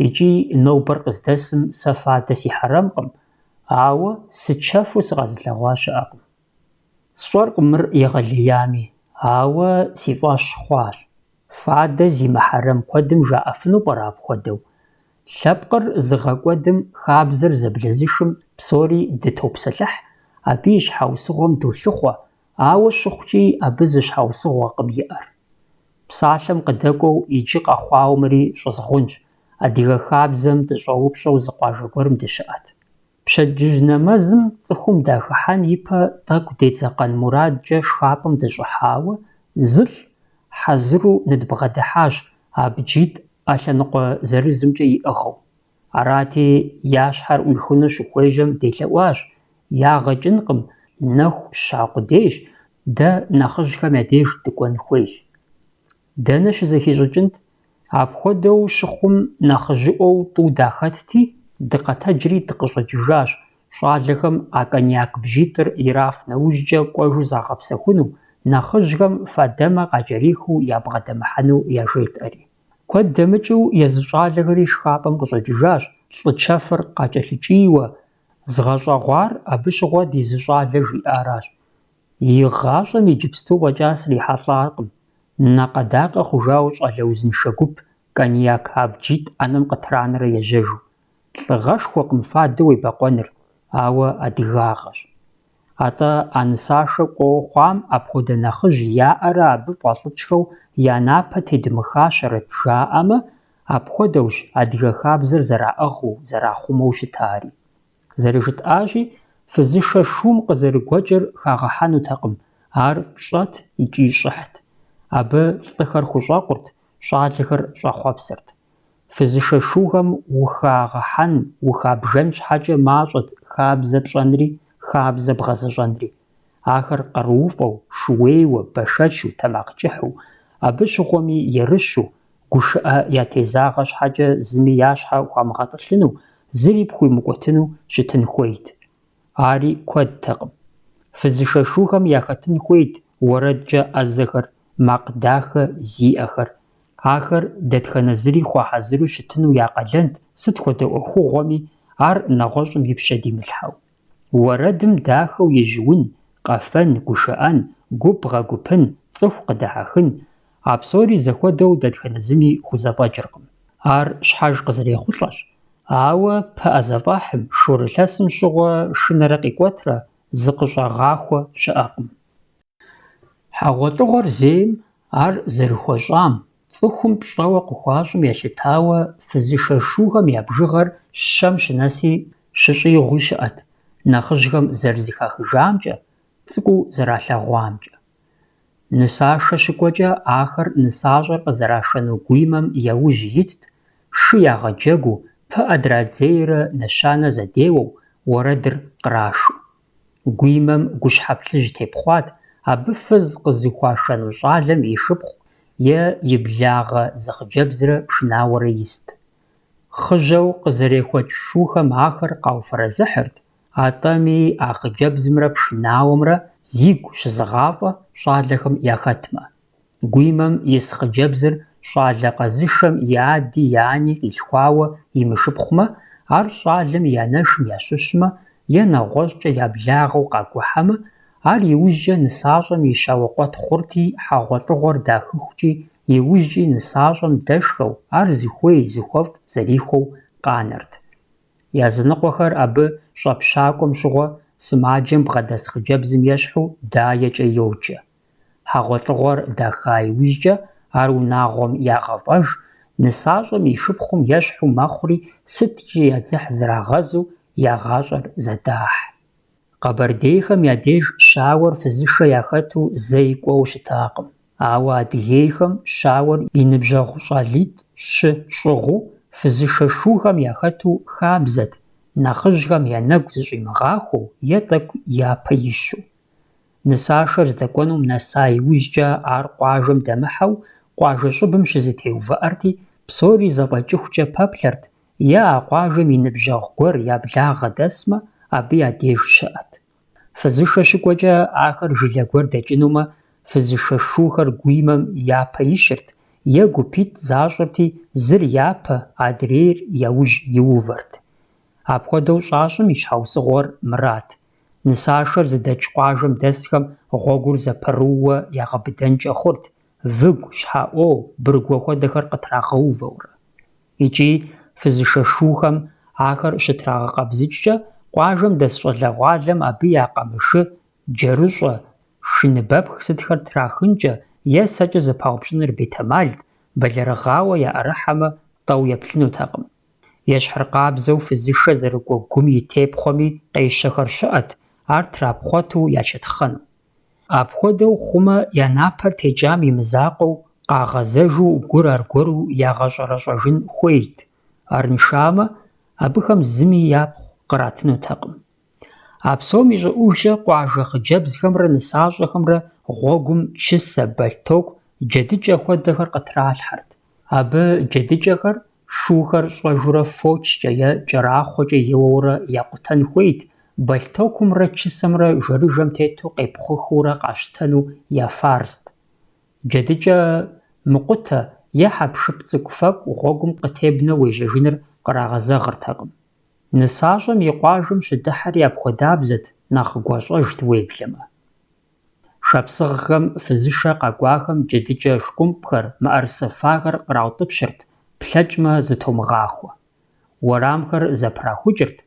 ИкӀи нобэр къыздэсым сэ фадэ си хьэрэмкъым, ауэ сычэфу сыкъэзылъэгъуа щыӀэкъым. Сщӏэркъым мыр егъэлеями, ауэ си фӀэщ хъуащ. Фадэ зимыхьэрэм куэдым жаӀэфыну пӀэрэ апхуэдэу? Лъэпкъыр зыгъэкӀуэдым хабзэр зэблэзышым псори дытопсэлъыхь, абы и щхьэусыгъуэм долъыхъуэ, ауэ щыхъукӀи абы зы щхьэусыгъуэкъым иӀэр. псалъэм къыдэкӏуэу иджы къэхъуаумэри щӏызгъунщ, адыгэ хабзэм дыщӏэупщӏэу зы къуажэ гуэрым дыщыӏэт. Пщэдджыжь нэмэзым цӏыхум дахыхьэн ипэ тӏэкӏу дедзакъэн мурадкӏэ шхапӏэм дыщӏыхьауэ, зылӏ хьэзыру ныдбгъэдыхьащ абджитӏ ӏэлъэныкъуэ зырызымкӏэ иӏыгъыу. Арати, я щхьэр ӏуихыну щыхуежьэм делъэӏуащ: ягъэкӏынкъым, нэху ща къудейщ, дэ нэхъыжьхэм я деж дыкӏуэн хуейщ. Дэнэ щызэхищӏыкӏынт? Апхуэдэу щыхъум нэхъыжьыӏуэу тӏу дахэтти, дыкъэтэджри дыкъыщӏэкӏыжащ, щӏалэхэм а коньяк бжитӏыр ираф нэужькӏэ кӏуэжу загъэпсэхуну, нэхъыжьхэм фадэмэ къакӏэрихыу ябгъэдэмыхьэну яжетӏэри. Куэд дэмыкӏыу езы щӏалэхэри шхапӏэм къыщӏэкӏыжащ, лӏы чэфыр къакӏэлъыкӏийуэ. Згъэщӏэгъуар абы щыгъуэ ди зы щӏалэ жиӏаращ: «И гъащӏэм иджыпсту фӏэкӏа срихьэлӏакъым. Накъэдакъэ хъужауэ щӏалэ узыншэ гуп коньяк абджитӏ ӏэнэм къытранэрэ ежьэжу. Лӏыгъэшхуэкъым фадэу уебэкъуэныр, ауэ адыгагъэщ». АтӀэ а нысашэ кӏуэуэ хъуам апхуэдэ нэхъыжь яӏэрэ абы фӏэлӏыкӏхэу я напэ тедымыхащэрэт жаӏэмэ, апхуэдэущ адыгэ хабзэр зэраӏыгъыу, зэрахъумэу щытари. Зэрыжытӏащи, фызышэ шум къызэрыгуэкӏыр хагъэхьэнутэкъым, ар пщӏэт икӏи щӏыхьт. Абы лӏыхэр хущӏэкъурт, щӏалэхэр щӏэхъуэпсырт. Фызышэ шугъэм ухагъэхьэн, ухабжэн щхьэкӏэ мащӏэт хабзэ пщӏэнри, хабзэ бгъэзэщӏэнри. Ахэр къарууфӏэу, шууейуэ, бэшэчу, тэмакъ кӏыхьу, абы щыгъуэми ерыщу, гушыӏэ ятезагъэ щхьэкӏэ зыми я щхьэ хуамыгъэтӏылъыну, зыри пхуимыкӏуэтыну щытын хуейт. Ари куэдтэкъым. Фызышэ шугъэм яхэтын хуейт уэрэдкӏэ ӏэзэхэр, макъ дахэ зиӏэхэр. Ахэр дэтхэнэ зыри хуахьэзыру щытыну я къэлэнт, сыт хуэдэ ӏуэхугъуэми, ар нэгъуэщӏым и пщэ димылъхьэу. Уэрэдым дахэу ежьун, къэфэн, гушыӏэн, гу бгъэгупын, цӏыху къыдыхьэхын — а псори зэхуэдэу дэтхэнэ зыми хузэфӏэкӏыркъым. Ар щхьэж къызэрехъулӏэщ, ауэ пыӏэ-зэфӏэхьым, шор илъэсым щыгъуэ шынэрэ къикӏуэтрэ, зыкъыщӏагъахуэ щыӏэкъым. Хьэгъуэлӏыгъуэр зейм, ар зэрыхуэщӏам, цӏыхум пщӏэуэ къыхуащӏым елъытауэ, фызышэ шугъэм я бжыгъэр щэм щынэси щыщӏигъуи щыӏэт, нэхъыжьхэм зэрызэхахыжамкӏэ, цӏыкӏуу зэралъэгъуамкӏэ. Нысашэ щыкӏуэкӏэ, ахэр нысащӏэр къызэрашэну гуимэм яужь итт, шы ягъэджэгуу, пыӏэ драдзейрэ нэщанэ зэдеуэу, уэрэдыр кърашэу. Гуимэм гущхьэ плъыжь тепхъуат, абы фыз къызыхуашэну щӏалэм и шыпхъу е и благъэ зы пшынауэрэ ист. Хъыжьэу къызэрехуэкӏ шухэм ахэр къауфэрэзыхьырт, атӏэми а хъыджэбзымрэ пшынауэмрэ зигу щызыгъафӏэ щӏалэхэм яхэтмэ. Гуимэм ис хъыджэбзыр щӏалэ къэзышэм и ади и ани къилъхуауэ имышыпхъумэ, ар щӏалэм и анэшым ящыщмэ, е нэгъуэщӏкӏэ я благъэу къакӏухьэмэ, ар иужькӏэ нысащӏэм и щауэ-къуэт хъурти, хьэгъуэлӏыгъуэр дахыхукӏи, иужькӏи нысащӏэм дэшхэу, ар зыхуей, зыхуэфӏ зэрихуэу къанэрт. Языныкъуэхэр абы щӏэпщакӏуэм щыгъуэ сымаджэм бгъэдэс хъыджэбзым ещхьу даекӏэ йоджэ. Хьэгъуэлӏыгъуэр даха иужькӏэ, ар унагъуэм ягъэфӏэж, нысащӏэм и шыпхъум ещхьу мэхъури, сыткӏи ядзыхь зрагъэзу, я гъащӏэр зэдахь. Къэбэрдейхэм я деж щауэр фызышэ яхэту зэи кӏуэуэ щытакъым. Ауэ адыгейхэм щауэр и ныбжьэгъу щӏалитӏ, щы, щӏыгъуу, фызышэ шугъэм яхэту хабзэт, нэхъыжьхэм я нэгу зыщӏимыгъахуэу е тӏэкӏу япэ ищу. Нысашэр здэкӏуэнум нэса иужькӏэ, ар къуажэм дэмыхьэу, къуажэ щӏыбым щызэтеувыӏэрти, псори зэфӏэкӏыхукӏэ пэплъэрт, е а къуажэм и ныбжьэгъу гуэр я благъэ дэсмэ, абы я деж щыӏэт. Фызышэ щыкӏуэкӏэ, ахэр жылэ гуэр дэкӏынумэ, фызышэ шухэр гуимэм япэ ищырт, е гупитӏ защӏырти, зыр япэ, адрейр яужь иувэрт. Апхуэдэу щӏащӏым и щхьэусыгъуэр мырат. Нысашэр зыдэкӏ къуажэм дэсхэм гъуэгур зэпэрууэ ягъэбыдэнкӏэ хъурт, выгу, щхьэӏуэу, быргуэ хуэдэхэр къытрагъэувэурэ. Икӏи фызышэ шухэм ахэр щытрагъэкъэбзыкӏкӏэ, къуажэм дэс щӏалэгъуалэм абы я къамышы, джэрыщӏэ, шыныбэпх сытхэр трахынкӏэ, е сэкӏэ зэпаупщӏыныр бетэмалт, бэлэрыгъауэ яӏэрыхьэмэ тӏэу еплъынутэкъым. Ещхьыркъабзэу фызышэ зэрыкӏуэ гум и тепхъуэми къещэхэр щыӏэт, ар трапхъуэту ячэтхъэну. Апхуэдэу хъумэ, я напэр текӏам и мызакъуэу къагъэзэжу гур аргуэру ягъэщӏэрэщӏэжын хуейт. Арыншамэ, абыхэм зыми япхъу къратынутэкъым. А псом и щӏыӏужкӏэ къуажэ хъыджэбзхэмрэ нысащӏэхэмрэ гъуэгум чысэ, бэлътоку, джэдыкӏэ хуэдэхэр къытралъхьэрт. Абы джэдыкӏэхэр шухэр щӏэжурэ фочкӏэ е кӏэрахъуэкӏэ еуэурэ якъутэн хуейт, бэлътокумрэ чысэмрэ жэрыжэм тету къепхъуэхыурэ къащтэну яфарст. Джэдыкӏэ мыкъутэ е хьэпшып цӏыкӏу фэкӏу гъуэгум къытебнэу уежьэжыныр кърагъэзэгъыртэкъым. Нысащӏэм и къуажэм щыдыхьэри апхуэдабзэт, нэхъ гуащӏэжт уеблэмэ. Шапсыгъхэм фызышэ къэкӏуахэм джэдыкӏэ шкъумпхэр, мыӏэрысэфагъэр къраутӏыпщырт, плъэкӏмэ зытомыгъахуэ. Уэрамхэр зэпрахукӏырт,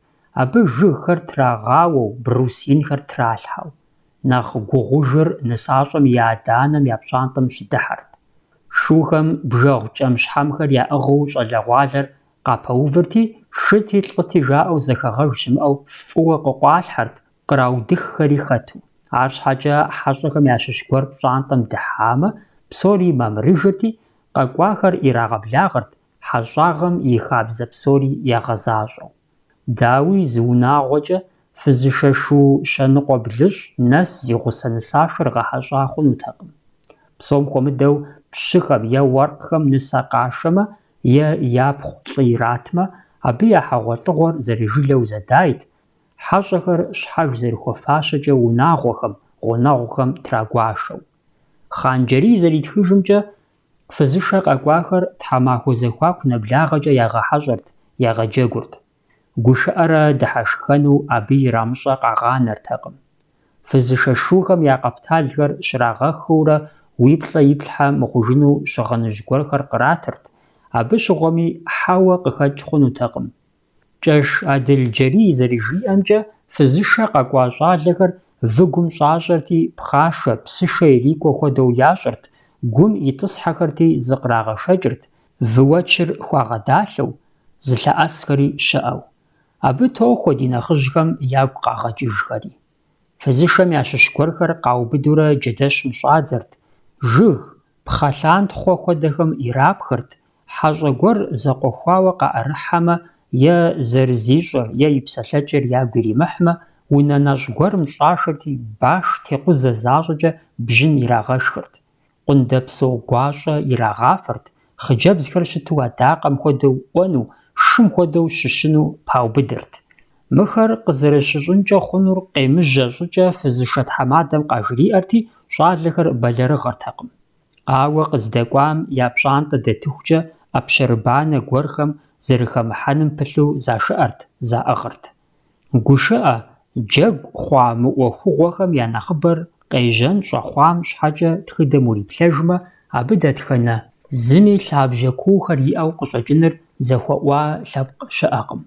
абы жыгхэр трагъауэу, брус инхэр тралъхьэу. Нэхъ гугъужыр нысащӏэм и адэ-анэм я пщӏантӏэм щыдыхьэрт. Шухэм бжэгъу кӏэмщхьэмхэр яӏыгъыу щӏалэгъуалэр къапэувырти, шыти лӏыти жаӏэу зэхэгъэж щымыӏэу фӏыуэ къыкъуалъхьэрт, къраудыххэри хэту. Арщхьэкӏэ хьэщӏэхэм ящыщ гуэр пщӏантӏэм дыхьамэ, псори мэмырыжырти, къэкӏуахэр ирагъэблагъэрт, хьэщӏагъэм и хабзэ псори ягъэзащӏэу. Дауи зы унагъуэкӏэ фызышэ шу щэныкъуэ блыщӏ, нэс зи гъусэ нысашэр гъэхьэщӏа хъунутэкъым. Псом хуэмыдэу пщыхэм е уэркъхэм нысэ къашэмэ, е япхъу лӏы иратмэ, абы я хьэгъуэлӏыгъуэр зэрыжылэу зэдайт, хьэщӏэхэр щхьэж зэрыхуэфащэкӏэ унагъуэхэм, гъунэгъухэм трагуашэу. Хъанджэрий зэритхыжымкӏэ, фызышэ къэкӏуахэр тхьэмахуэ зэхуаку нэблагъэкӏэ ягъэхьэщӏэрт, ягъэджэгурт. Гушыӏэрэ дыхьэшхэну абы ирамыщӏэ къагъанэртэкъым. Фызышэ шухэм я къэпталхэр щрагъэхыурэ уиплӏэ-иплъхьэ мыхъужыну щыгъыныжь гуэрхэр къратырт, абы щыгъуэми хьэуэ къыхэкӏ хъунутэкъым. КӀэш Адылджэрий зэрыжиӏэмкӏэ, фызышэ къэкӏуа щӏалэхэр выгум щӏащӏэрти, пхъашэ, псышэ ирикӏуэ хуэдэу ящӏырт, гум итӏысхьэхэрти зыкърагъэшэкӏырт, выуэчыр хуагъэдалъэу, зылъэӏэсхэри щыӏэу. Абы тохуэ ди нэхъыжьхэм ягу къагъэкӏыжхэри. Фызышэм ящыщ гуэрхэр къаубыдурэ джэдэщым щӏадзэрт, жыг, пхъэлъантхъуэ хуэдэхэм ирапхырт, хьэщӏэ гуэр зэкъуэхуауэ къаӏэрыхьэмэ, е зэрызищӏэр е и псэлъэкӏэр ягу иримыхьмэ, унэ нэщӏ гуэрым щӏашэрти, баш текъузэ защӏэкӏэ бжьын ирагъэшхырт, къундэпсо гуащӏэ ирагъафэрт, хъыджэбзхэр щыту адакъэм хуэдэу ӏуэну, шым хуэдэу щыщыну паубыдырт. Мыхэр къызэрыщыщӏынкӏэ хъунур къемыжьэ щӏыкӏэ фызышэ тхьэмадэм къажриӏэрти, щӏалэхэр бэлэрыгъыртэкъым. Ауэ къыздэкӏуам я пщӏантӏэ дэтыхукӏэ ӏэпщэрыбанэ гуэрхэм зэрыхэмыхьэным пылъу зашыӏэрт, заӏыгъырт. Гушыӏэ, джэгу хъуа мы ӏуэхугъуэхэм я нэхъыбэр къежьэн щӏэхъуам щхьэкӏэ тхыдэм уриплъэжмэ, абы дэтхэнэ зыми лъабжьэ куухэр иӏэу къыщӏэкӏыныр зэхуэӏуа лъэпкъ щыӏэкъым.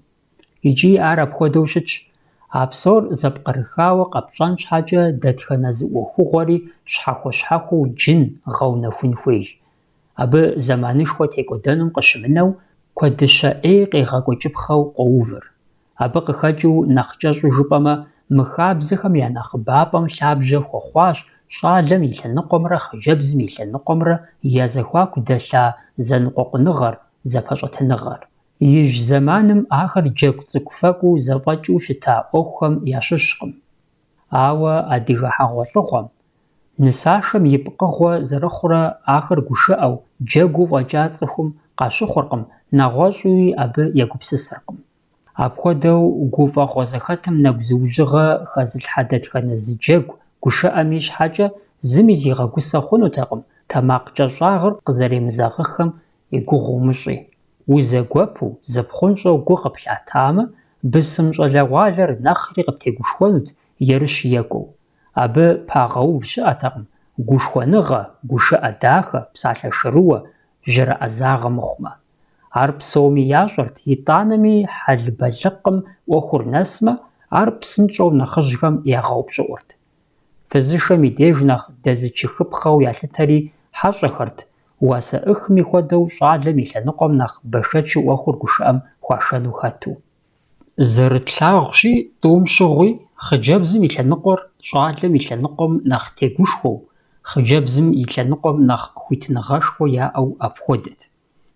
Икӏи ар апхуэдэу щытщ. А псор зэпкъырыхауэ къэпщӏэн щхьэкӏэ дэтхэнэ зы ӏуэхугъуэри щхьэхуэ-щхьэхуэу джын гъэунэхун хуейщ. Абы зэманышхуэ текӏуэдэнум къыщымынэу, куэдыщэ ӏей къегъэкӏуэкӏыпхъэу къоувыр. Абы къыхэкӏыу нэхъ кӏэщӏу жыпӏэмэ, мы хабзэхэм я нэхъыбапӏэм лъабжьэ хуэхъуащ щӏалэм и лъэныкъуэмрэ хъыджэбзым и лъэныкъуэмрэ я зэхуаку дэлъа зэныкъуэкъуныгъэр, зэпэщӏэтыныгъэр. Ижь зэманым ахэр джэгу цӏыкӏу-фэкӏуу зэфӏэкӏыу щыта ӏуэхухэм ящыщкъым. Ауэ адыгэ хьэгъуэлӏыгъуэм, нысашэм и пкъыгъуэ зэрыхъурэ ахэр гушыӏэу, джэгуу фӏэкӏа цӏыхум къащыхъуркъым, нэгъуэщӏууи абы егупсысыркъым. Апхуэдэу гуфӏэгъуэ зэхэтым нэгу зыужьыгъэ хэзылъхьэ дэтхэнэ зы джэгу, гушыӏэми щхьэкӏэ, зыми зигъэгусэ хъунутэкъым, тэмакъ кӏэщӏагъыр къызэремызэгъыххэм и гугъу умыщӏи. Узэгуэпу, зыпхъунщӏэу гу къыплъатамэ, бысым щӏалэгъуалэр нэхъри къыптегушхуэнут, ерыщ-екӏуэу. Абы пагъэув щыӏэтэкъым, гушхуэныгъэ, гушыӏэ дахэ, псалъэ шырыуэ, жьэрыӏэзагъэ мыхъумэ. Ар псоми ящӏэрт, итӏанэми хьэлбэлыкъым ӏуэхур нэсмэ, ар псынщӏэу нэхъыжьхэм ягъэупщӏыӏурт. Фызышэм и деж нэхъ дэзычыхыпхъэу ялъытэри heş'exert, uase'ıxım yi xuedeu ş'alem yi lhenıkhuem nexh beşşeçi 'uexur guşşı'em xuaşşenu xetu. Zerıtlhağuşi t'um şığui xhıcebzım yi lhenıkhuer ş'alem yi lhenıkhuem nexh têguşşxueu, xhıcebzım yi lhenıkhuem nexh xuitınığeşşxue ya'eu apxuedet.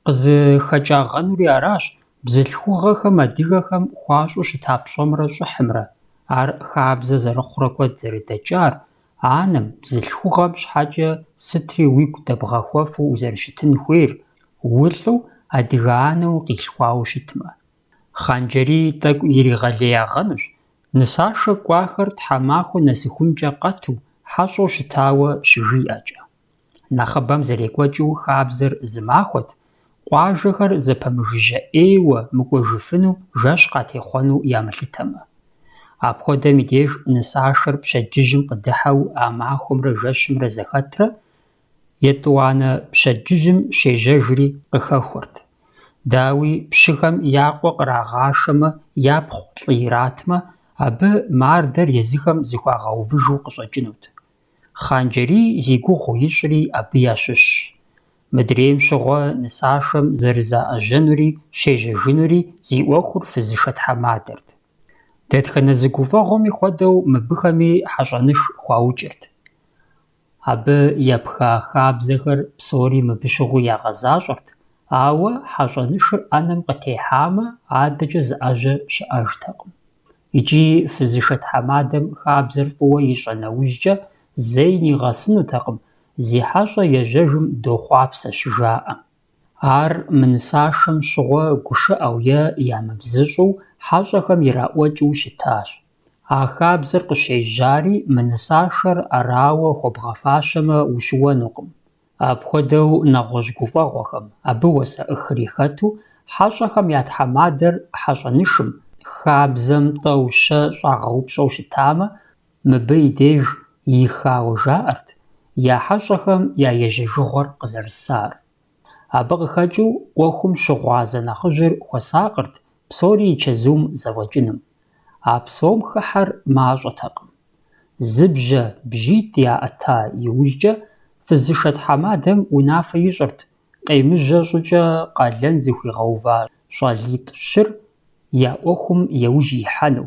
Khızıxeç'ağenuri araş bzılhxuğexem adıgexem xuaş'eu şıta pş'emre ş'ıhımre, ar xabze zerıxhure kued zerıdeç'ar, anem bzılhxuğem şheç'e sıtri vuigu debğexuefu vuzerışıtın xuêyr, vulh'u adıge aneu khilhxuaue şıtme. Xhanceri t'ek'u yiriğelêyağenuş, nısaşşe k'uaxer themaxue nesıxunç'e qetu heş'eu şıtaue şıjji'eç'e. Nexhıbem zerêk'ueç'ıu xabzer zı maxuet, khuajjexer zepemıjjıje 'êyue mık'uejjıfınu jjeş khatêxhuenu yamılhıteme. Apxuedem yi dêjj nısaşşer pşedcıjım khıdıheu a maxuemre jjeşımre zexetre, yêt'uane pşedcıjım şêjejjri khıxexuert. Daui pşıxem ya khue khrağaşşeme yapxhu lh'ı yiratme, abı marder yêzıxem zıxuağeuvıjju khış'eç'ınut. Xhanceri zi guğu yiş'ri abı yaşışş. Mıdrêym şığue nısaşşem zerıza'ejenuri şêjejjınuri zi 'uexur fızışşe themadert. Detxene zı guf'eğuemi xuedeu mıbıxemi heş'enışş xuauç'ırt. Abı yêpxa xabzexer psori mıbı şığui yağezaş'ırt, aue heş'enışşır 'enem khıtêhame adeç'e zı 'eje şı'ejjtekhım. Yiç'i fızışşe themadem xabzer f'ıue yiş'e neujç'e zei niğesınutekhım, zi heş'e yêjejjım doxhuapseş jja'e. Ar mı nısaşşem şığue guşşı'eu yê yamıbzış'ıu heş'exem yira'ueç'ıu şıtaş. A xabzer khışêjjari mı nısaşşer araue xuebğefaşeme vuşıuenukhım. Apxuedeu neğueş' guf'eğuexem, abı vuese'ıxri xetu heş'exem ya themader heş'enışşım xabzem t'eu şe ş'ağeupş'eu şıtame, mıbı yi dêjj yixaue jja'ert, ya heş'exem ya yêjejjığuer khızerısar. Abı khıxeç'ıu 'uexum şığuaze nexhıjır xuesakъırt psori yi çezum zef'eç'ınım. A psom xıher maş'etekhım. Zıbje, bjit ya'eta yiujç'e fızışşe themadem vunafe yiş'ırt, khêmıje ş'ıç'e khalen zıxuiğeuva ş'alit'ı şır ya 'uexum yêuj yihenu.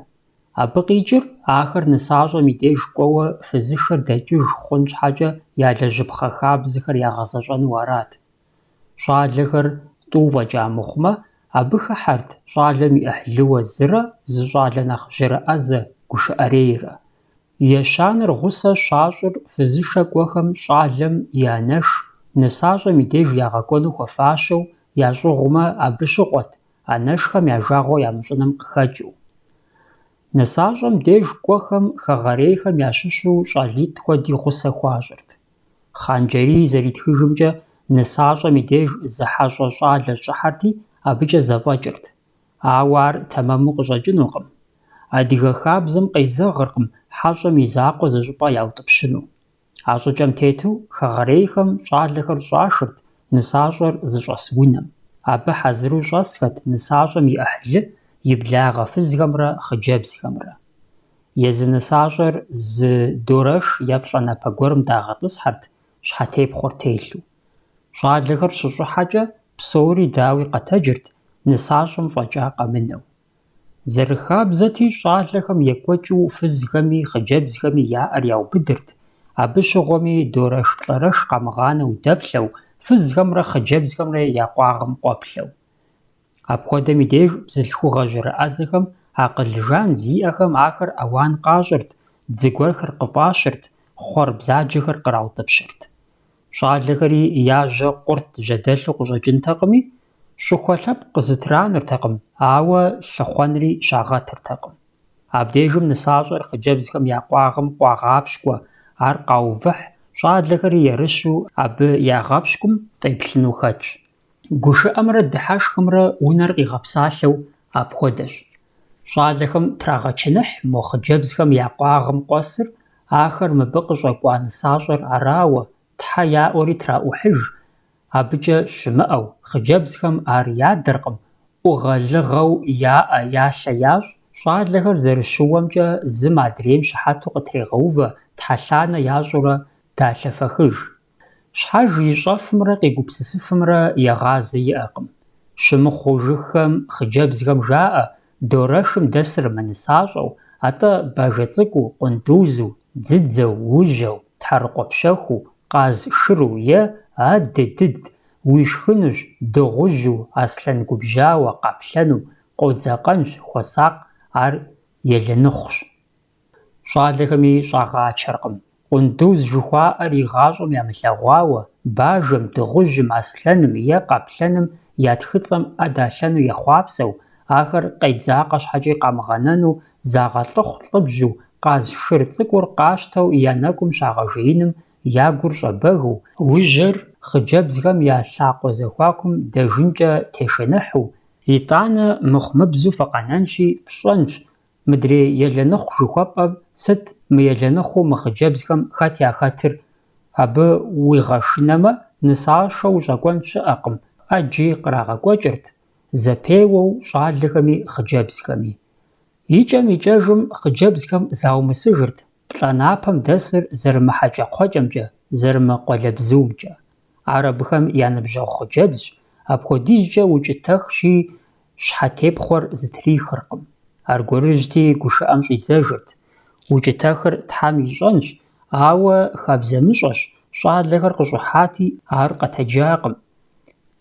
Abı khiç'ır axer nısaş'em yi dêjj k'ueue fızışşer deç'ıjj xhun şheç'e ya lejıpxhe xabzexer yağezeş'enu arat. Ş'alexer t'u f'eç'a mıxhume, abı xıhert ş'alem yi 'ıhlıue zıre, zı ş'ale nexh jjırı'eze, guşşı'erêyre. Yeşanır ğuse şaş'ır fızışşe k'uexem ş'alem yi aneşş nısaş'em yi dêjj yağek'uenu xuefaşeu yaş'ığume abı şıkhuet, aneşşxem ya jjağue yamış'ınem khıxeç'ıu. Nısaş'em dêjj k'uexem xeğerêyxem yaşışu ş'alit' xuedi ğuse xuaş'ırt. Xhanceri zeritxıjjımç'e nısaş'em yi dêjj zı heş'e ş'ale ş'ıherti abıç'e zef'eç'ırt. Aue ar tememu khış'eç'ınukhım. Adıge xabzem khêzeğırkhım heş'em yi zakъue zış'ıp'e yaut'ıpşınu. A ş'ıç'em têtu xeğerêyxem ş'alexer ş'aşşırt nısaş'er zış'es vunem. Abı hezıru ş'esxet nısaş'em yi 'ıhlı, yi blağe fızxemre xhıcebzxemre. Yêzı nısaş'er zı doreşş yê pş'enepe guerım dağet'ıshert şhetêpxhuer têlhu. Ş'alexer şış'ıheç'e psori daui khetecırt, nısaş'em f'eç'a khemıneu. Zerıxabzeti ş'alexem yêk'ueç'ıu fızxemi xhıcebzxemi ya'er yaubıdırt, abı şığuemi doreşş pl'ereşş khemığaneu deplheu, fızxemre xhıcebzxemre ya khuağım khoplheu. Apxuedem yi dêjj bzılhxuğe jjırı'ezexem akhıl jjan zi'exem axer 'ewan khaş'ırt, dzıguerxer khıf'aşırt, xhuer bzacexer khraut'ıpşırt. Ş'alexeri yaje khurt jedelhu khış'eç'ıntekhımi, ş'ıxue lhepkh khızıtranırtekhım, aue lhıxhuenri şağetırtekhım. Abdêjjım nısaş'er xhıcebzxem ya khuağım khuağapşk'ue, ar khauvıh, ş'alexeri yêrışu abı yağepşk'um f'êplhınu xeç'. Guşşı'emre dıheşşxımre vuner khiğepsalheu apxuedeş. Ş'alexem trağeçınıh mo xhıcebzxem ya khuağım khuesır, axer mıbı khış'ek'ua nısaş'er araue The ya'ueri tra'uhıjj, abıç'e şımı'eu xhıcebzxem ar yaderkhım, 'uğelığeu ya'e yalhe yaş', ş'alexer zerışıuemç'e zım adrêym şıhetu khıtrêğeuve, thelhane yaş'ure dalhefexıjj. Щхьэж и щӏэфымрэ къигупсысыфымрэ егъазэ иӏэкъым. Щымыхъуу жыгхэм, хъыджэбзхэм жаӏэ дорэшым дэсыр мынысащӏэу, атӏэ бажэ цӏыкӏуу, къундузу, дзыдзэу, ужьэу, тхьэрыкъуэ пщэхуу, къаз шыру е адэ дыд уишхынущ, дыгъужьу, аслъэн губжьауэ, къаплъэну, къодзакъэнщ, хуэсакъ, ар елэныхъущ. Щӏалэхэми щӏагъачэркъым. Къундуз жыхуаӏэр и гъащӏэм ямылъэгъуауэ, бажэм, дыгъужьым, аслъэным е къаплъэным я тхыцӏэм ӏэ далъэну ехъуапсэу, ахэр къедзакъэ щхьэкӏэ къамыгъэнэну, загъэлӏыхъу лӏыбжьу, къаз шыр цӏыкӏур къащтэу я нэкӏум щагъэжеиным я гур щӏэбэгу, ужьэр хъыджэбзхэм я лъакъуэ зэхуакум дэжынкӏэ тешэныхьу, итӏанэ мыхъумыбзу фыкъэнэнщи, фщӏэнщ, мыдрей елэныхъу жыхуэпӏэм сыт мы елэныхъуу мы хъыджэбзхэм хэт яхэтыр? Абы уигъэшынэмэ, нысащэу ущӏэкӏуэн щыӏэкъым, ӏэджи кърагъэкӏуэкӏырт, зэпеуэу щӏалэхэми хъыджэбзхэми. Икӏэм-икӏэжым хъыджэбзхэм заумысыжырт, плӏэнапэм дэсыр зэрымыхьэкӏэкхъуэкӏэмкӏэ, зэрымыкъуалэбзумкӏэ. Ар абыхэм я ныбжьэгъу хъыджэбзщ, апхуэдизкӏэ укӏытэхщи, щхьэтепхъуэр зытрихыркъым. Аргуэрыжьти гушыӏэм щӏидзэжырт. Укӏытэхыр Тхьэм ищӏэнщ, ауэ хабзэмыщӏэщ, щӏалэхэр къыщӏыхьати, ар къэтэджакъым.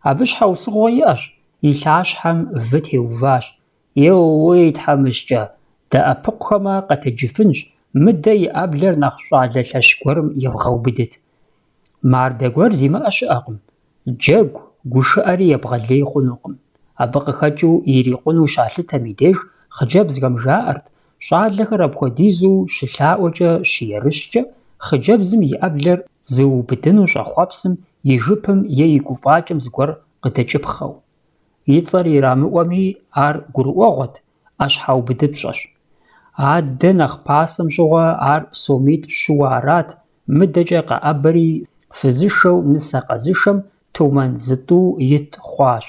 Абы щхьэусыгъуэ иӏэщ, и лъащхьэм вы теуващ. Еууей тхьэмыщкӏэ, дэӏэпыкъухэмэ къэтэджыфынщ, мыдэ и ӏэблэр нэхъ щӏалэ лъэщ гуэрым евгъэубыдыт. Мардэ гуэр зимыӏэ щыӏэкъым. Джэгу, гушыӏэри ебгъэлей хъунукъым. Абы къыхэкӏыу ирикъуну щалъытэм и деж, хъыджэбзхэм жаӏэрт, щӏалэхэр апхуэдизу щылъаӏуэкӏэ щиерыщкӏэ, хъыджэбзым и ӏэблэр зыубыдыну щӏэхъуэпсым и жыпым е и гуфӏакӏэм зыгуэр къыдэкӏыпхъэу. И цӏэр ирамыӏуэми, ар гурыӏуэгъуэт, ӏэщхьэубыдыпщӏэщ. Адэ нэхъ пасэм щыгъуэ ар сомитӏ щыуэ арат, мыдэкӏэ къэӏэбэри фызышэу нысэ къэзышэм тумэн зытӏу ит хъуащ.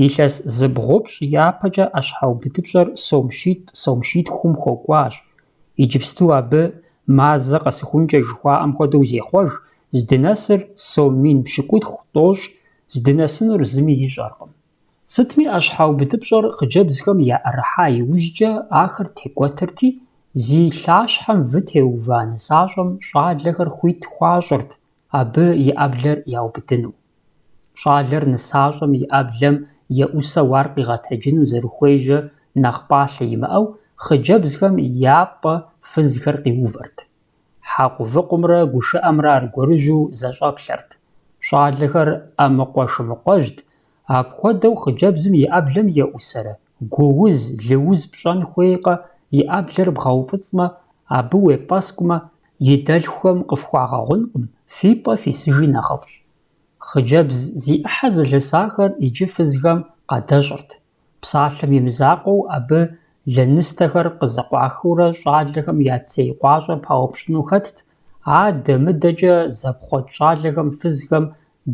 Илъэс зыбгъупщӏ япэкӏэ ӏэщхьэубыдыпщӏэр сомщитхум хокӏуащ. Иджыпсту абы мазэ къэсыхункӏэ жыхуаӏэм хуэдэу зехъуэж, здынэсыр сом мин пщыкӏутху тӏощӏ, здынэсынур зыми ищӏэркъым. Сытми ӏэщхьэубыдыпщӏэр хъыджэбзхэм яӏэрыхьа иужькӏэ ахэр текӏуэтырти, зи лъащхьэм вы теува нысащӏэм щӏалэхэр хуит хуащӏырт, абы и ӏэблэр яубыдыну. Щӏалэр нысащӏэм и ӏэблэм еӏусэу ар къигъэтэджыну зэрыхуейжьэ нэхъ пӏалъэ имыӏэу, хъыджэбзхэм япӏэ фызхэр къиувэрт. Хьэкъувыкъумрэ гушыӏэмрэ аргуэрыжьу зэщӏэплъэрт. Щӏалэхэр ӏэмыкъуэ-шымыкъуэжьт. Апхуэдэу хъыджэбзым и ӏэблэм еӏусэрэ, гууз, лыуз пщӏэн хуейкъэ, и ӏэблэр бгъэуфӏыцӏмэ, абы уепӏэскӏумэ, и дэлъхухэм къыфхуагъэгъункъым, фи пӏэ фисыжи нэхъыфӏщ. Хъыджэбз зи ӏыхьэ зэлъысахэр иджы фызхэм къадэщӏырт. Псалъэм и мызакъуэу абы лэныстэхэр къызэкъуахыурэ щӏалэхэм я цей къуащӏэр паупщӏыну хэтт, адэ мыдэкӏэ зэпхъуэкӏ щӏалэхэм фызхэм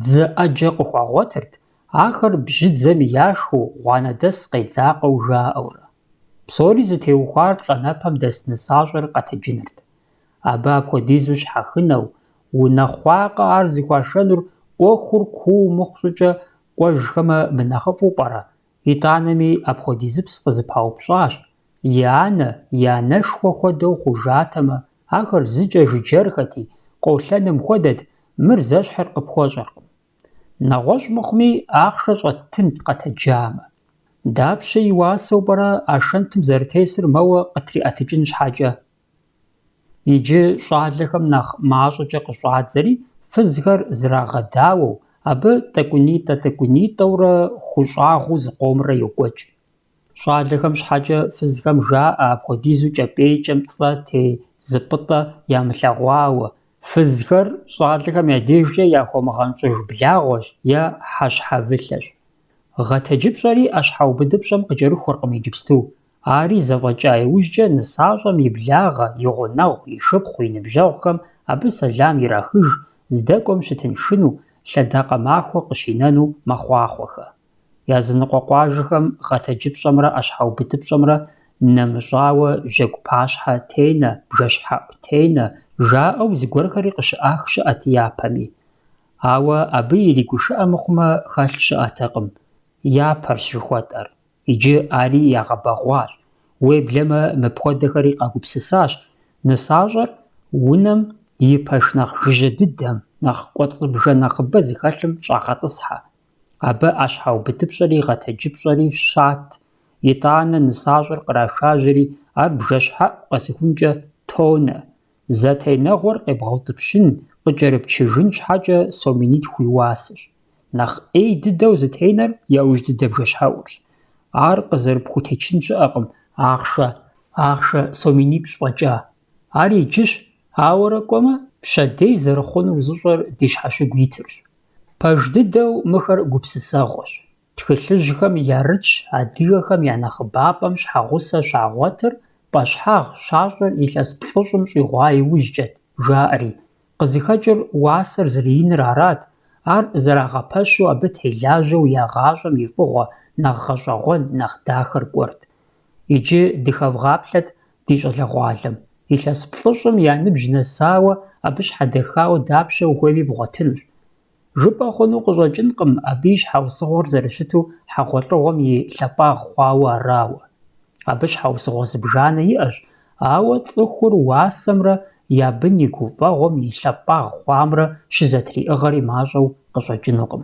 дзы ӏэджэ къыхуагъуэтырт, ахэр бжьыдзэм яшхыу, гъуанэдэс къедзакъэу жаӏэурэ. Псори зытеухуар плӏэнэпэм дэс нысащӏэр къэтэджынырт. Абы апхуэдизу щхьэхынэу, унэхъуакъэ ар зыхуашэнур, ӏуэхур кууу мыхъу щӏыкӏэ кӏуэжхэмэ мынэхъыфӏу пӏэрэ? ИтӀанэми апхуэдизыпс къызыпаупщӏащ. И анэ, и анэшхуэ хуэдэу хъужатэмэ, ахэр зыкӏэ жыджэрхэти, къолъэным хуэдэт, мыр зэщхьыр къыпхуэщӏэркъым. Нэгъуэщӏ мыхъуми, ахъшэ щӏэттынт къэтэджамэ. Дапщэ и уасэу пӏэрэ а шэнтым зэрытесыр мэуэ къытриӏэтыкӏын щхьэкӏэ? Иджы щӏалэхэм нэхъ мащӏэкӏэ къыщӏадзэри, фызхэр зрагъэдауэу, абы тӏэкӏунитӏэ-тӏэкӏунитӏэурэ хущӏагъыу зыкъомрэ йокӏуэкӏ. Щӏалэхэм щхьэкӏэ фызхэм жаӏэ апхуэдизу кӏэпӏейкӏэм цӏэ тей зыпӏытӏэ ямылъэгъуауэ. Фызхэр щӏалэхэм я дежкӏэ яхуэмыгъэнщӏыж благъуэщ е хьэщхьэвылъэщ. Гъэтэджыпщӏэри ӏэщхьэубыдыпщӏэм къыкӏэрыхуэркъым иджыпсту. Ари зэфӏэкӏа иужькӏэ нысащӏэм и благъэ, и гъунэгъу, и шыпхъу, и ныбжьэгъухэм абы сэлам ирахыж, здэкӏуэм щытыншыну, лъэдакъэ махуэ къыщинэну мэхъуахъуэхэ. Языныкъуэ къуажэхэм гъэтэджыпщӏэмрэ ӏэщхьэубыдыпщӏэмрэ нэмыщӏауэ жьэгу пащхьэ тенэ, бжэщхьэӏу тенэ жаӏэу зыгуэрхэри къыщыӏах щыӏэт япэми. Ауэ абы иригушыӀэ мыхъумэ, хэлъ щыӀэтэкъым. Япэрщ жыхуэтӀэр. Иджы ари ягъэбэгъуащ. Уеблэмэ, мыпхуэдэхэри къагупсысащ. Нысащӏэр унэм и пэш нэхъ жыжьэ дыдэм, нэхъ кӏуэцӏыбжэ нэхъыбэ зыхэлъым щӏагъэтӏысхьэ. Абы ӏэщхьэубыдыпщӏэри гъэтэджыпщӏэри щат. ИтӀанэ нысащӏэр кърашажьэри, ар бжэщхьэӏу къэсыхункӏэ тонэ. Зэтенэгъуэр къебгъэутӏыпщын, къыкӏэрыпчыжын щхьэкӏэ соминитху и уасэщ. Нэхъ ӏей дыдэу зытенэр яужь дыдэ бжэщхьэӏурщ. Ар къызэрыпхутечын щыӏэкъым, ахъшэ соминипщӏ фӏэкӏа. Ар иджыщ, ауэрэ кӏуэмэ, пщэдей зэрыхъунур зыщӏэр ди щхьэщыгу итырщ. Пэж дыдэу мыхэр гупсысэгъуэщ. Тхылъыжьхэм ярытщ адыгэхэм я нэхъыбапӏэм щхьэгъусэ щагъуэтыр пӏэщхьагъ щащӏыр илъэс плӏыщӏым щӏигъуа иужькӏэт, жаӏэри. Къызыхэкӏыр уасэр зэрыиныр арат. Ар зэрагъэпэщу абы телажьэу я гъащӏэм и фӏыгъуэ, нэхъ гъэщӏэгъуэн, нэхъ дахэр кӏуэрт. Иджы дыхэвгъаплъэт ди щӏалэгъуалэм. Илъэс плӏыщӏым я ныбжь нэсауэ, абы щхьэдэхауэ дапщэ ухуейми бгъуэтынущ. Жыпӏэ хъуну къыщӏэкӏынкъым, абы и щхьэусыгъуэр зэрыщыту хьэгъуэлӏыгъуэм и лъапӏагъ хъуауэ арауэ. Абы щхьэусыгъуэ зыбжанэ иӏэщ, ауэ цӏыхур уасэмрэ я бын и гуфӏэгъуэм и лъапӏагъ хъуамрэ щызэтриӏыгъэри мащӏэу къыщӏэкӏынукъым.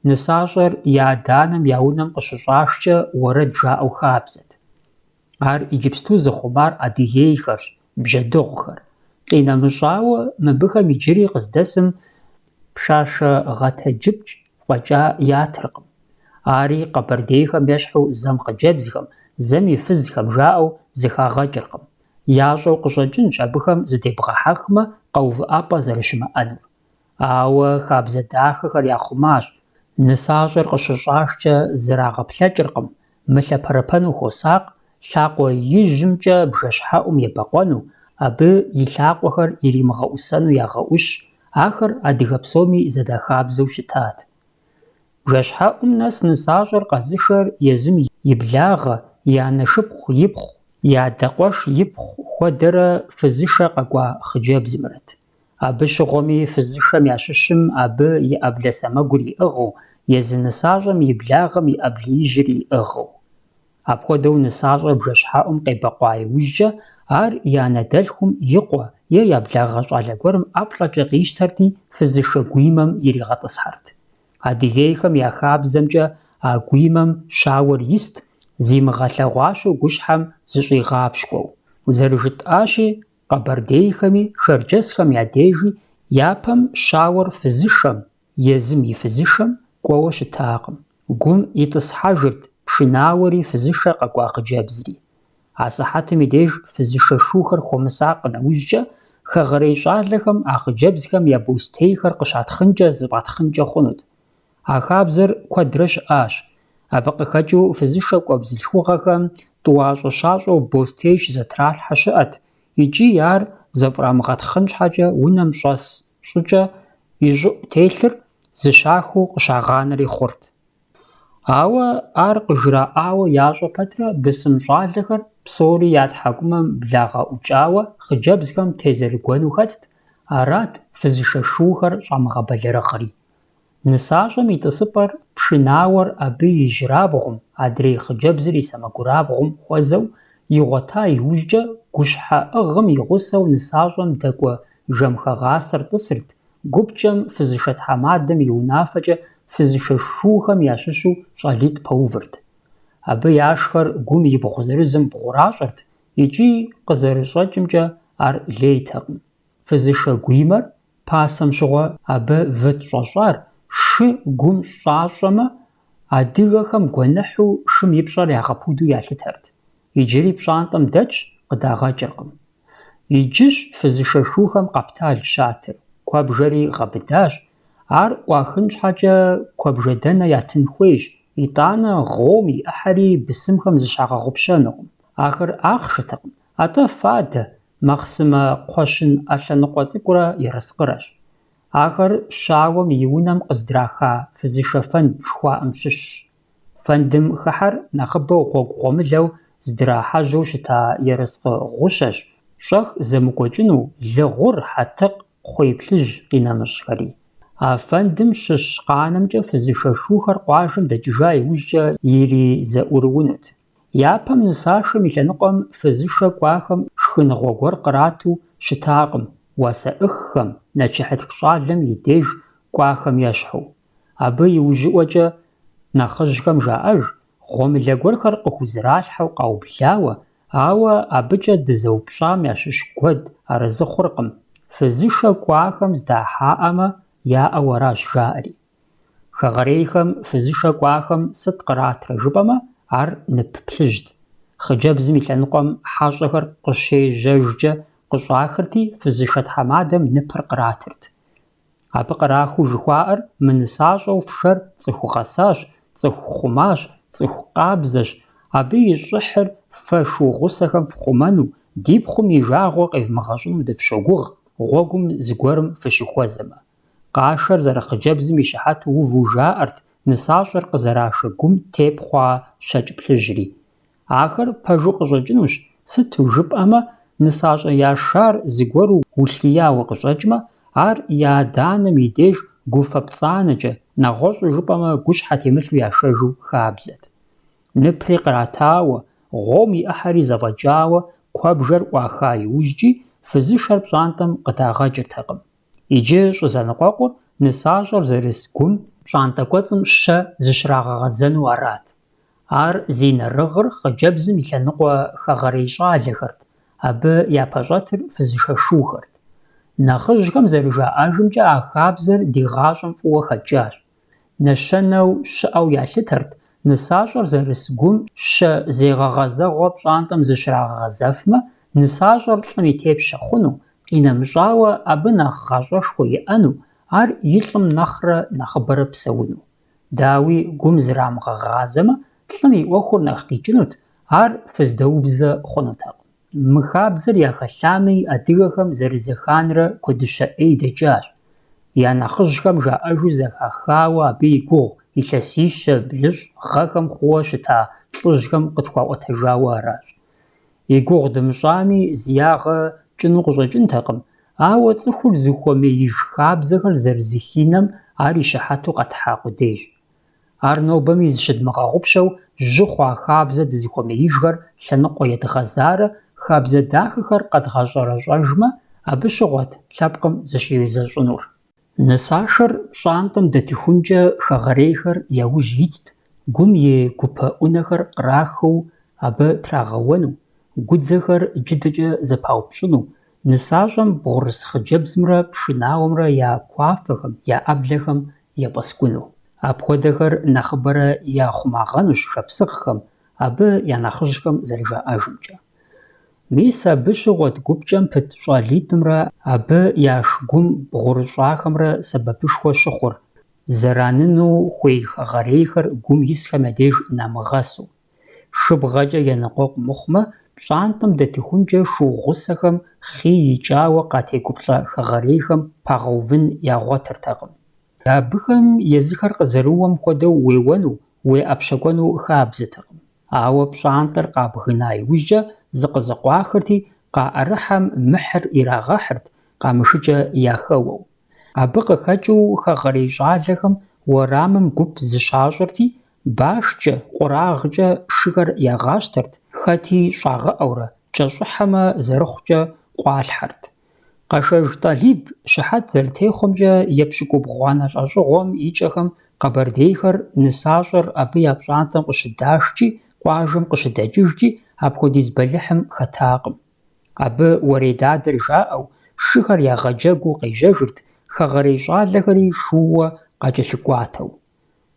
Нысащӏэр и адэ-анэм я унэм къыщыщӏашкӏэ уэрэд жаӏэу хабзэт. Ар иджыпсту зыхъумар адыгейхэрщ, бжьэдыгъухэр. Къинэмыщӏауэ, мыбыхэм иджыри къыздэсым пшашэ гъэтэджыпкӏ фӏэкӏа ятыркъым. Ари къэбэрдейхэм ещхьу зэм хъыджэбзхэм, зэм и фызхэм жаӏэу зыхагъэкӏыркъым. Ящӏэу къыщӏэкӏынщ абыхэм зыдебгъэхьэхмэ къэувыӏэпӏэ зэрыщымыӏэнур. Ауэ хабзэ дахэхэр яхъумащ. Нысащӏэр къыщыщӏашкӏэ зырагъэплъэкӏыркъым. Мылъэпэрыпэну хуосакъ, лъакъуэ ижьымкӏэ бжэщхьэӏум ебэкъуэну, абы и лъакъуэхэр иримыгъэӏусэну ягъэӏущ, ахэр адыгэ псоми зэдахабзэу щытат. Бжэщхьэӏум нэс нысащӏэр къэзышэр езым и благъэ, и анэшыпхъу ипхъу, и адэ-къуэш ипхъу хуэдэрэ фызышэ къэкӏуа хъыджэбзымрэт. Абы щыгъуэми фызышэм ящыщым абы и ӏэблэ сэмэгур иӏыгъыу, езы нысащӏэм и благъэм и ӏэблыижьыр иӏыгъыу. Апхуэдэу нысащӏэр бжэщхьэӏум къебэкъуа иужькӏэ, ар и анэдэлъхум и къуэ е я благъэ щӏалэ гуэрым ӏэплӏэкӏэ къищтэрти фызышэ гуимэм иригъэтӏысхьэрт. Адыгейхэм я хабзэмкӏэ а гуимэм щауэр ист, зимыгъэлъэгъуащэу гущхьэм зыщӏигъапщкӏуэу. Зэрыжытӏащи, къэбэрдейхэми шэрджэсхэм я дежи япэм щауэр фызышэм, езым и фызышэм кӏуэуэ щытакъым. Гум итӏысхьэжырт пшынауэри фызышэ къэкӏуа хъыджэбзри. Асыхьэтым и деж фызышэ шухэр хуэмысакъ нэужькӏэ, хэгъэрей щӏалэхэм а хъыджэбзхэм я бостейхэр къыщатхъынкӏэ зыфӏатхъынкӏэ хъунут. А хабзэр куэдрэ щыӏащ. Абы къыхэкӏыу фызышэ кӏуэ бзылъхугъэхэм тӏуащӏэ-щащӏэу бостей щызэтралъхьэ щыӏэт, икӏи ар зэфӏрамыгъэтхъын щхьэкӏэ унэм щӏэс щӏыкӏэ и щӏыӏу телъыр зыщахыу къыщагъанэри хъурт. Ауэ ар къыжраӏауэ ящӏэ пэтрэ бысым щӏалэхэр псори я тхьэкӏумэм благъэӏукӏауэ хъыджэбзхэм тезэрыгуэну хэтт, арат фызышэ шухэр щӏамыгъэбэлэрыгъри. Нысащӏэм и тӏысыпӏэр пшынауэр абы и жьырабгъум, адрей хъыджэбзыр и сэмэгурабгъум хуэзэу, игъуэта иужькӏэ гущхьэӏыгъым и гъусэу нысащӏэм дэкӏуэ жэмхэгъасэр тӏысырт, гупчӏэм фызышэ тхьэмадэм и унафэкӏэ фызышэ шухэм ящыщу щӏалитӏ пэувырт. Абы яшхэр гум и бгъу зырызым бгъуращӏэрт, икӏи къызэрыщӏэкӏымкӏэ ар лейтэкъым. Фызышэ гуимэр пасэм щыгъуэ абы вы тщӏэщӏар шы гум щӏащӏэмэ, адыгэхэм гуэныхьу шым и пщӏэр ягъэпуду ялъытэрт. Иджыри пщӏантӏэм дэтщ, къыдагъэкӏыркъым. Иджыщ фызышэ шухэм къэптал щатыр, куэбжэри гъэбыдащ. Ар ӏуахын щхьэкӏэ куэбжэ дэнэ ятын хуейщ, итӏанэ гъуом и ӏыхьэри бысымхэм зыщагъэгъупщэнукъым. Ахэр ахъшэтэкъым, атӏэ фадэ, махъсымэ кхъуэщын ӏэлъэныкъуэ цӏыкӏурэ ерыскъырэщ. Ахэр щауэм и унэм къыздраха фызышэ фэнд жыхуаӏэм щыщщ. Фэндым хыхьэр нэхъыбэу гъуэгу гъуэмылэу здрахьэжьэу щыта ерыскъы гъущэщ, щӏэх зэмыкӏуэкӏыну лы гъур, хьэтыкъ, кхъуей плъыжь къинэмыщӏхэри. А фэндым щыщ къанэмкӀэ фызышэ шухэр къуажэм дэкӀыжа иужькӀэ иризэӀурыунут. Япэм нысашэм и лъэныкъуэм фызышэ кӀуахэм шхыныгъуэ гуэр кърату щытакъым уасэӀыххэм, нэчыхьытх щӀалэм и деж кӀуахэм ещхьу. Абы иужьыӀуэкӀэ нэхъыжьхэм жаӀэж гъуэмылэ гуэрхэр къыхузэралъхьэу къаублауэ, ауэ абыкӀэ дызэупщӀам ящыщ куэд арэзы хъуркъым. Фызышэ кӀуахэм здахьаӀэмэ, яӀэу аращ жаӀэри. Хэгъэрейхэм фызышэ кӀуахэм сыт къратрэ жыпӀэмэ, ар нып плъыжьт. Хъыджэбзым и лъэныкъуэм хьэщӀэхэр къыщежьэжкӀэ къыщӀахырти, фызышэ тхьэмадэм ныпыр къратырт. Абы кърахыу жыхуаӀэр мы нысащӀэу фшэр цӀыху къэсащ, цӀыху хъумащ, цӀыху къабзэщ, абы и щӀыхьыр фэ шу гъусэхэм фхъумэну, ди пхъум и жагъуэ къевмыгъэщӀыну дыфщогугъ, гъуэгум зыгуэрым фыщыхуэзэмэ. Къашэр зэрыхъыджэбзым и щыхьэту уву жаӀэрт нысащӀэр къызэрашэ гум тепхъуа щэкӀ плъыжьри. Ахэр пэжу къыщӀэкӀынущ, сыту жыпӀэмэ, нысащӀэ яшар зыгуэру улъияуэ къыщӀэкӀмэ, ар и адэ-анэм и деж гуфэ-пцӀанэкӀэ, нэгъуэщӀу жыпӀэмэ, гущхьэ темылъу яшэжу хабзэт. Ныпри къратауэ, гъуэум и Ӏыхьэри зэфӀэкӀауэ куэбжэр Ӏуаха иужькӀи, фызышэр пщӀантӀэм къыдагъэкӀыртэкъым. Иджы щӀызэныкъуэкъур нысащӀэр зэрыс гум пщӀантӀэ кӀуэцӀым щэ зыщрагъэгъэзэну арат. Ар зи нэрыгъыр хъыджэбзым и лъэныкъуэ хэгъэрей щӀалэхэрт, абы япэщӀэтыр фызышэ шухэрт. Нэхъыжьхэм зэрыжаӀэжымкӀэ а хабзэр ди гъащӀэм фӀыуэ хэкӀащ. Нэщэнэу щыӀэу ялъытэрт, нысащӀэр зэрыс гум щэ зегъэгъэзэгъуэ пщӀантӀэм зыщрагъэгъэзэфмэ, нысащӀэр лӀым и тепщэ хъуну, къинэмыщӀауэ абы нэхъ гъащӀэшхуэ иӀэну, ар и лӀым нэхърэ нэхъыбэрэ псэуну. Дауи гум зрамыгъэгъазэмэ, лӀым и Ӏуэхур нэхъ къикӀынут, ар фыздэубзэ хъунутэкъым. Мы хабзэр яхэлъами, адыгэхэм зэрызэханрэ куэдыщэ Ӏей дэкӀащ. Я нэхъыжьхэм жаӀэжу зэхахауэ абы и гугъу, илъэсищэ, блыщӀ, гъэхэм хъууэ щыта лӀыжьхэм къытхуаӀуэтэжауэ аращ. И гугъу дымыщӀами, зыягъэ кӀыну къыщӀэкӀынтэкъым, ауэ цӀыхур зыхуэмеиж хабзэхэр зэрызыхинэм ар и щыхьэту къэтхьа къудейщ. Ар нобэми зыщыдмыгъэгъупщэу, жьы хъуа хабзэ дызыхуэмеижхэр лъэныкъуэ едгъэзарэ, хабзэ дахэхэр къэдгъэщӀэрэщӀэжмэ, абы щыгъуэт лъэпкъым зыщизэщӀынур. Нысашэр пщӀантӀэм дэтыхункӀэ хэгъэрейхэр яужь итт, гум и гупэ Ӏунэхэр кърахыу абы трагъэуэну, гудзэхэр джыдэкӀэ зэпаупщӀыну, нысащӀэм бгъурыс хъыджэбзымрэ пшынауэмрэ я куафэхэм, я Ӏэблэхэм епӀэскӀуну. Апхуэдэхэр нэхъыбэрэ яхъумагъэнущ шапсыгъхэм, абы я нэхъыжьхэм зэрыжаӀэжымкӀэ. Мис абы щыгъуэт гупкӀэм пыт щӀалитӀымрэ абы яш гум бгъурыщӀахэмрэ сэбэпышхуэ щыхъур, зэраныну хуей хэгъэрейхэр гум исхэм я деж намыгъэсу. ШыбгъэкӀэ еныкъуэкъу мыхъумэ, пщӀантӀэм дэтыхункӀэ шу гъусэхэм хъий икӀауэ къатегуплӀэ хэгъэрейхэм пагъэувын ягъуэтыртэкъым. Абыхэм езыхэр къызэрыуэм хуэдэу уеуэну, уеӀэпщэкӀуэну хабзэтэкъым. Ауэ пщӀантӀэр къабгына иужькӀэ зыкъызэкъуахырти, къаӀэрыхьэм мыхьыр ирагъэхьырт, къамышыкӀэ яхэуэу. Абы къыхэкӀыу хэгъэрей щӀалэхэм уэрамым гуп зыщащӀырти, башкӀэ, къурагъкӀэ шыхэр ягъащтэрт, хэти щӀагъэӀэурэ, кӀэщӀыхьэмэ зэрыхъукӀэ къуалъхьэрт. Къэшэж ТӀалиб щыхьэт зэрытехъуэмкӀэ епщыкӀубгъуанэ лӀэщӀыгъуэм и кӀэхэм къэбэрдейхэр нысащӀэр абы я пщӀантӀэм къыщыдашкӀи, къуажэм къыщыдэкӀыжкӀи, апхуэдиз бэлыхьым хэтакъым. Абы уэредадэр жаӀэу, шыхэр ягъэджэгуу къежьэжырт, хэгъэрей щӀалэхэри шууэ къакӀэлъыкӀуатэу.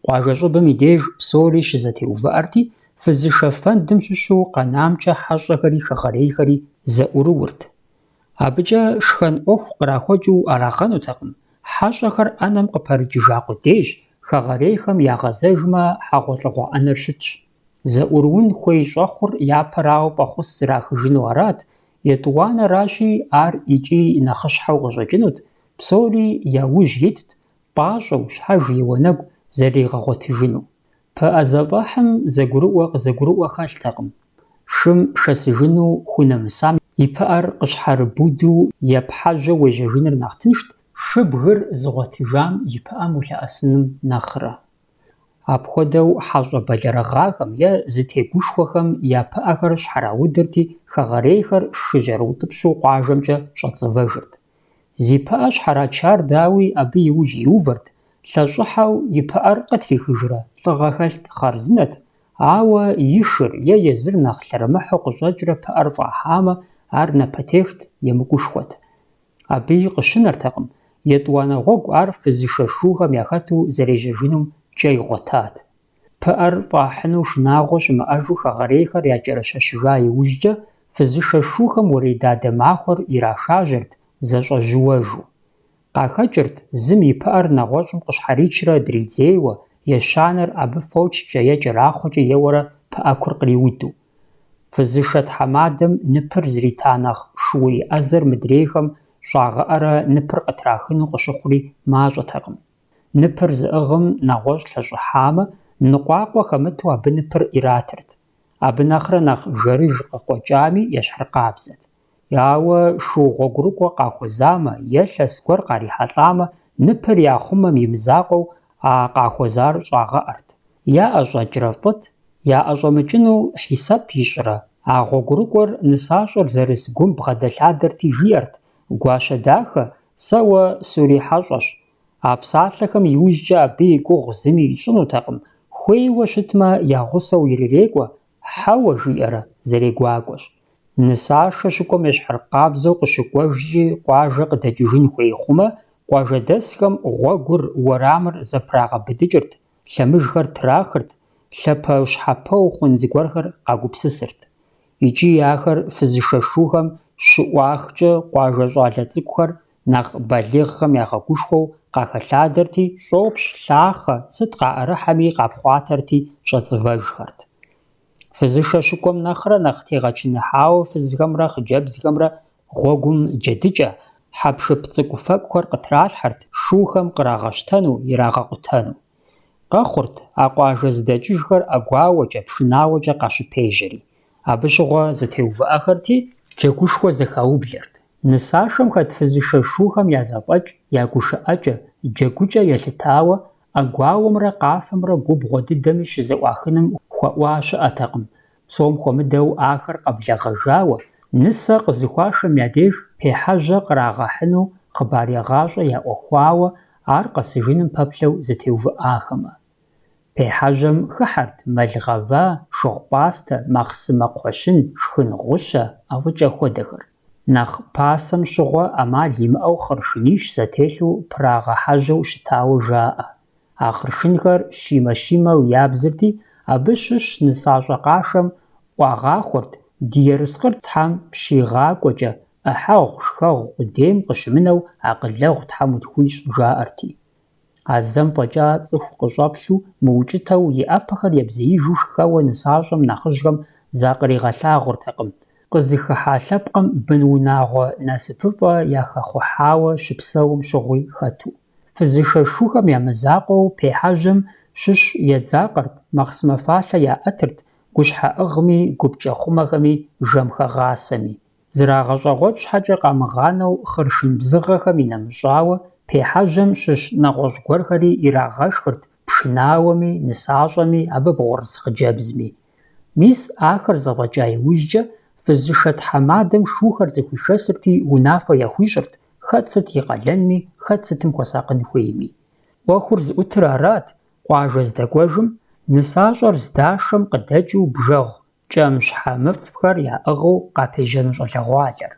Къуажэ щӀыбым и деж псори щызэтеувыӀэрти, фызышэ фэндым щыщу къэнамкӀэ хьэщӀэхэри хэгъэрейхэри зэӀурыурт. АбыкӀэ шхэн Ӏуэху кърахуэкӀыу арагъэнутэкъым. ХьэщӀэхэр Ӏэнэм къыпэрыкӀыжа къудейщ, хэгъэрейхэм ягъэзэжмэ, хьэгъуэлӀыгъуэ Ӏэнэр щытщ. ЗэӀурыун хуей щӀэхъур япэрауэ фӀэхъус зрахыжыну арат, етӀуанэращи, ар икӀи нэхъыщхьэу къыщӀэкӀынут, псори яужь итт, пӀащӀэу, щхьэж и уанэгу зэригъэгъуэтыжыну. Пыӏэ зэфӀэхьым зэгурыӀуэ къызэгурыӀуэ хэлътэкъым. Шым шэсыжыну хунэмысам и пыӀэр къыщхьэрыбуду епхьэжьэу уежьэжыныр нэхъ тыншт, шым Шыбгыр зыгъуэтыжам и пыӀэм улъэӀэсыным нэхърэ. Апхуэдэу хьэщӀэ бэлэрыгъахэм е зытегушхуэхэм я пыӀэхэр щхьэраудырти, хэгъэрейхэр шы жьэрыутӀыпщу къуажэмкӀэ щӀэцӀывэжырт. Зи пыӀэ щхьэрачар дауи абы иужь иувэрт, лъэщӀыхьэу и пыӀэр къытрихыжрэ лӀыгъэ хэлът хъарзынэт, ауэ и шыр е езыр нэхъ лъэрымыхьу къыщӀэкӀрэ пыӀэр фӀахьамэ, ар напэтехт, емыкӀушхуэт. Абы къыщынэртэкъым, етӀуанэ гъуэгу ар фызышэ шыухэм яхэту зэрежьэжынум кӀэ игъуэтат. ПыӀэр фӀахьыну шынагъуэ щымыӀэжу хэгъэрейхэр якӀэрыщэщыжа иужькӀэ, фызышэ шыухэм уэрей дадэ махуэр ирашажьэрт, зэщӀэжьуэжу. КъахэкӀырт зым и пыӀэр нэгъуэщӀым къыщхьэричрэ дридзейуэ, ещанэр абы фочкӀэ е кӀэрахъуэкӀэ еуэрэ пыӀэкур къриуду. Фызышэ тхьэмадэм ныпыр зрита нэхъ шууей Ӏэзэр мыдрейхэм щӀагъыӀэрэ ныпыр къытрахыну къыщыхъури мащӀэтэкъым. Ныпыр зыӀыгъым нэгъуэщӀ лъэщӀыхьамэ, ныкъуакъуэ хэмыту абы ныпыр Ӏиратырт. Абы нэхърэ нэхъ жэрыж къыкъуэкӀами ещхьыркъабзэт. Ауэ шу гъуэгурыкӀуэ къахуэзамэ е лъэс гуэр къарихьэлӀамэ, ныпыр я хъумэм и мызакъуэу а къахуэзар щӀагъэӀэрт. Я ӀэщӀэкӀрэ фӀыт, я ӀэщӀэмыкӀыну хьисэп ищӀрэ, а гъуэгурыкӀуэр нысащӀэр зэрыс гум бгъэдэлъадэрти жиӀэрт: «Гуащэ дахэ, сэ уэ сурихьэщӀэщ. А псалъэхэм иужькӀэ абы и гугъу зыми ищӀынутэкъым. Хуейуэ щытмэ, я гъусэу ирырекӀуэ. Хьэуэ жиӀэрэ, зэрегуакӀуэщ». Нысашэ щыкӀуэм ещхьыркъабзэу къыщыкӀуэжкӀи къуажэ къыдэкӀыжын хуей хъумэ, къуажэдэсхэм гъуэгур, уэрамыр зэпрагъэбыдыкӀырт, лъэмыжхэр трахырт, лъапэущхьэпэу хъун зыгуэрхэр къагупсысырт. ИкӀи ахэр фызышэ шыухэм щыӀуахкӀэ къуажэ щӀалэ цӀыкӀухэр нэхъ балигъхэм ягъэгушхуэу къахэлъадэрти, щӀопщ, лъахъэ, сыт къаӀэрыхьэми къапхъуатэрти щӀэцӀывэжхэрт. Фызышэ щыкӀуэм нэхърэ нэхъ тегъэчыныхьауэ фызхэмрэ хъыджэбзхэмрэ гъуэгум джэдыкӀэ, хьэпшып цӀыкӀуфэкӀухэр къытралъхьэрт, шыухэм кърагъэщтэну, ирагъэкъутэну. Къэхъурт а къуажэ зыдэкӀыжхэр ӀэгуауэкӀэ, пшынауэкӀэ къащыпежьэри. Абы щыгъуэ зэтеувыӀэхэрти, джэгушхуэ зэхаублэрт. Нысашэм хэт фызышэ шыухэм я зэфӀэкӀ, я гушыӀэкӀэ, джэгукӀэ елъытауэ, Ӏэгуауэмрэ къафэмрэ губгъуэ дыдэми щызэӀуахыным хуэӀуа щыӀэтэкъым. Псом хуэмыдэу ахэр къэблэгъэжауэ, нысэ къызыхуашэм я деж пехьэжьэ кърагъэхьыну хъыбар егъащӀэ яӀуэхуауэ, ар къэсыжыным пэплъэу зэтеувыӀахэмэ. Пехьэжьэм хыхьэрт мэлгъэва, шыгъу пӀастэ, махъсымэ кхъуэщын, шхын гъущэ, ӀэфӀыкӀэ хуэдэхэр. Нэхъ пасэм щыгъуэ Ӏэмал имыӀэу хъыршынищ зэтелъу прагъэхьэжьэу щытауэ жаӀэ. А хъыршынхэр щимэ-щимэу ябзырти, абы щыщ нысащӀэ къашэм Ӏуагъахуэрт, ди ерыскъыр Тхьэм пщигъакӀуэкӀэ, Ӏыхьэгъу, шхэгъу, къудейм къыщымынэу акъылэгъу Тхьэм утхуищӀ, жаӀэрти. А зэм фӀэкӀа цӀыху къыщӀэплъу, мыукӀытэу и Ӏэпэхэр ебзеижу шхэуэ нысащӀэм нэхъыжьхэм закъригъэлъагъуртэкъым. Къызыхыхьа лъэпкъым бын унагъуэ насыпыфӀэ яхэхъухьауэ щыпсэум щыгъуи хэту. Фызышэ шыухэм я мызакъуэу пехьэжьэм щыщ едзакъэрт, махъсымэ фалъэ яӀэтырт, гущхьэӀыгъми, гупкӀэ-хъумэхэми, жэмхэгъасэми. ЗрагъэщӀэгъуэкӀ щхьэкӀэ къамыгъанэу хъыршын бзыгъэхэм инэмыщӀауэ, пехьэжьэм щыщ нэгъуэщӀ гуэрхэри ирагъэшхырт пшынауэми, нысащӀэми, абы бгъурыс хъыджэбзми. Мис ахэр зэфӀэкӀа иужькӀэ, фызышэ тхьэмадэм шыухэр зыхуишэсырти, унафэ яхуищӀырт, хэт сыт и къалэнми, хэт сытым хуэсакъын хуейми. Ӏуэхур зыӀутыр арат: къуажэ здэкӀуэжым, нысащӀэр здашэм къыдэкӀыу бжэгъу, кӀэмщхьэмыфӀхэр яӀыгъыу къапежьэну щӀалэгъуалэр.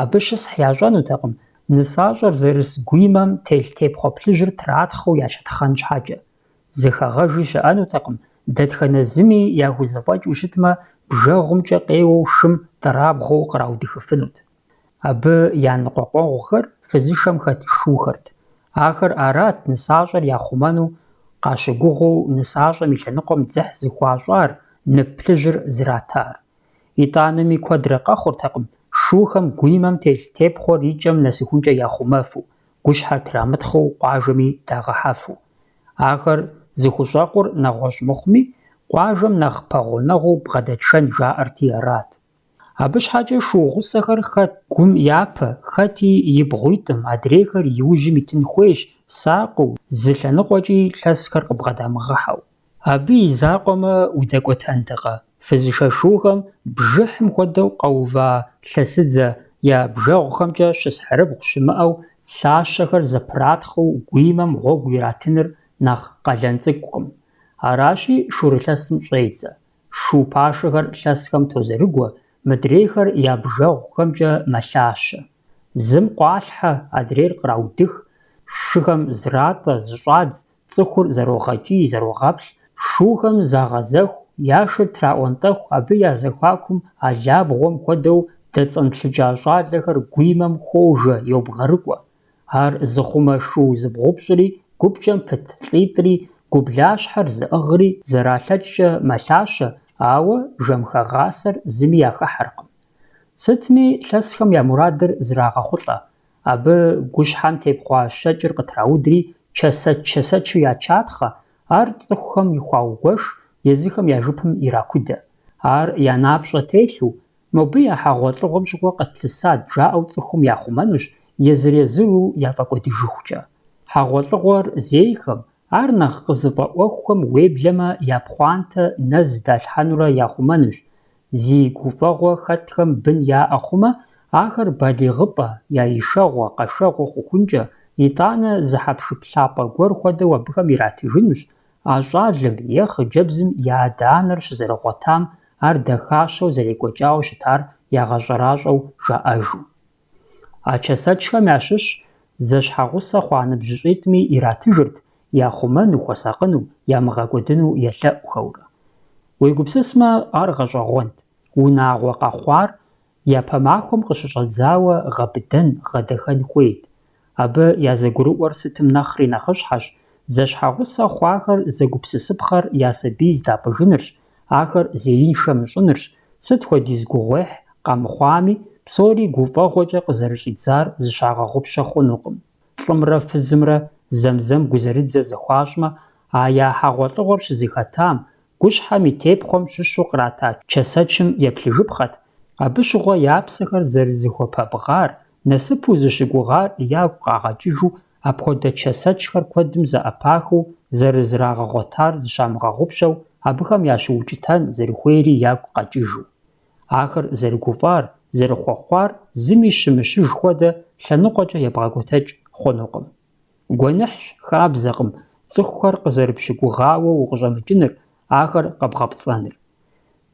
Абы щысхь ящӀэнутэкъым, нысащӀэр зэрыс гуимэм телъ-тепхъуэ плъыжьыр тратхъыу ящытхъэн щхьэкӀэ. Зыхэгъэжи щыӀэнутэкъым, дэтхэнэ зыми яхузэфӀэкӀыу щытмэ, бжэгъумкӀэ къеуэу шым тӀырабгъуэу къраудыхыфынут. Абы я ныкъуэкъуэгъухэр фызышэм хэт шыухэрт. Ахэр арат нысащӀэр яхъумэну, къащыгугъыу нысащӀэм и лъэныкъуэм дзыхь зыхуащӀар, нып плъыжьыр зратар. ИтӀанэми куэдрэ къэхъуртэкъым, шыухэм гуимэм телъ-тепхъуэр и кӀэм нэсыхункӀэ яхъумэфу, гущхьэр трамытхъыу къуажэми дагъэхьэфу. Ахэр зыхущӀэкъур нэгъуэщӀ мыхъуми, къуажэм нэхъ пэгъунэгъуу бгъэдэтшэн жаӀэрти арат. Абы щхьэкӏэ шу гъусэхэр хэт гум япэ, хэти и бгъуитӏым, адрейхэр иужьым итын хуейщ, сакъыу, зы лъэныкъуэкӏи лъэсхэр къыбгъэдамыгъэхьэу. Абы и закъуэмэ удэкӏуэтэнтэкъэ, фызышэшыгъухэм бжыхьым хуэдэу къэува лъэсыдзэ я бжэгъухэмкӏэ щысхьэрыбгъу щымыӏэу лъащэхэр зэпратхъыу гуимэм гъуэгу иратыныр нэхъ къалэн цӏыкӏукъым. Аращи шурылъэсым щӏедзэ. Шу пашэхэр лъэсхэм тозэрыгуэ, мыдрейхэр я бжэгъухэмкӏэ мэлъащэ. Зым къуалъхьэ, адрейр къраудых, шыхэм зратӏэ, зыщӏадз, цӏыхур зэрогъэкӏий, зэрогъэплъ, шухэм загъэзэху, я шыр траӏуэнтӏэху, абы я зэхуакум алабгъуэм хуэдэу дэцӏэнтлъыкӏа щӏалэхэр гуимэм хуожэ, йобгъэрыкӏуэ. Ар зыхъумэ шу зыбгъупщӏри, гупкӏэм пыт лӏитӏри, гублащхьэр зыӏыгъри зэралъэкӏкӏэ мэлъащэ, ауэ жэмхэгъасэр зыми яхыхьэркъым. Сытми лъэсхэм я мурадыр зрагъэхъулӏэ. Абы гущхьэм тепхъуа щэкӏыр къытраудри чэсэч-чэсэчу ячатхъэ, ар цӏыхухэм ихуаугуэш, езыхэм я жыпым иракудэ. Ар я напщӏэ телъу, мобы я хьэгъуэлӏыгъуэм щыгъуэ къэтлъысат жаӏэу цӏыхум яхъумэнущ, езыр-езыру яфӏэкӏуэдыжыхукӏэ. Хьэгъуэлӏыгъуэр зейхэм, ар нэхъ къызыфӏэӏуэхухэм уеблэмэ я пхъуантэ нэз далъхьэнурэ яхъумэнущ. Зи гуфӏэгъуэ хэтхэм бын яӏэ хъумэ, ахэр балигъыпӏэ, я ишэгъуэ, къэшэгъуэ хъухункӏэ, итӏанэ зыхьэпшып лъапӏэ гуэр хуэдэу абыхэм иратыжынущ, а щӏалэм е хъыджэбзым я адэ-анэр щызэрыгъуэтам ар дахащэу зэрекӏуэкӏауэ щытар ягъэщӏэращӏэу жаӏэжу. А чэсэчхэм ящыщ зэщхьэгъусэ хъуа ныбжьыщӏитӏми иратыжырт, яхъумэну, хуэсакъыну, ямыгъэкӏуэдыну елъэӏухэурэ. Уегупсысмэ, ар гъэщӏэгъуэнт. Унагъуэ къэхъуар япэ махуэм къыщыщӏэдзауэ гъэбыдэн, гъэдэхэн хуейт. Абы я зэгурыӏуэр сытым нэхъри нэхъыщхьэщ, зэщхьэгъусэ хъуахэр зэгупсысыпхъэр я сабий здапӏыжынырщ, ахэр зеиншэ мыщӏынырщ, сыт хуэдиз гугъуехь къэмыхъуами, псори гуфӏэгъуэкӏэ къызэрыщӏидзар зыщагъэгъупщэ хъунукъым. Лӏымрэ фызымрэ зэм-зэм гузэрыдзэ зыхуащӏмэ, а я хьэгъуэлӏыгъуэр щызихэтам, гущхьэм и тепхъуэм щыщу кърата чэсэчым еплъыжыпхъэт. Абы щыгъуэ я псэхэр зэрызыхуэпэбгъар, насыпу зыщыгугъар ягу къагъэкӏыжу, апхуэдэ чэсэчхэр куэдым зэӏэпахыу, зэрызрагъэгъуэтар зыщамыгъэгъупщэу, абыхэм ящыукӏытэн зэрыхуейри ягу къэкӏыжу. Ахэр зэрыгуфӏар, зэрыхъуэхъуар зыми щымыщыж хуэдэ лъэныкъуэкӏэ ебгъэкӏуэтэкӏ хъунукъым. Гуэныхьщ, хабзэкъым, цӏыхухэр къызэрыпщыгугъауэ укъыщӏэмыкӏыныр, ахэр къэбгъэпцӏэныр.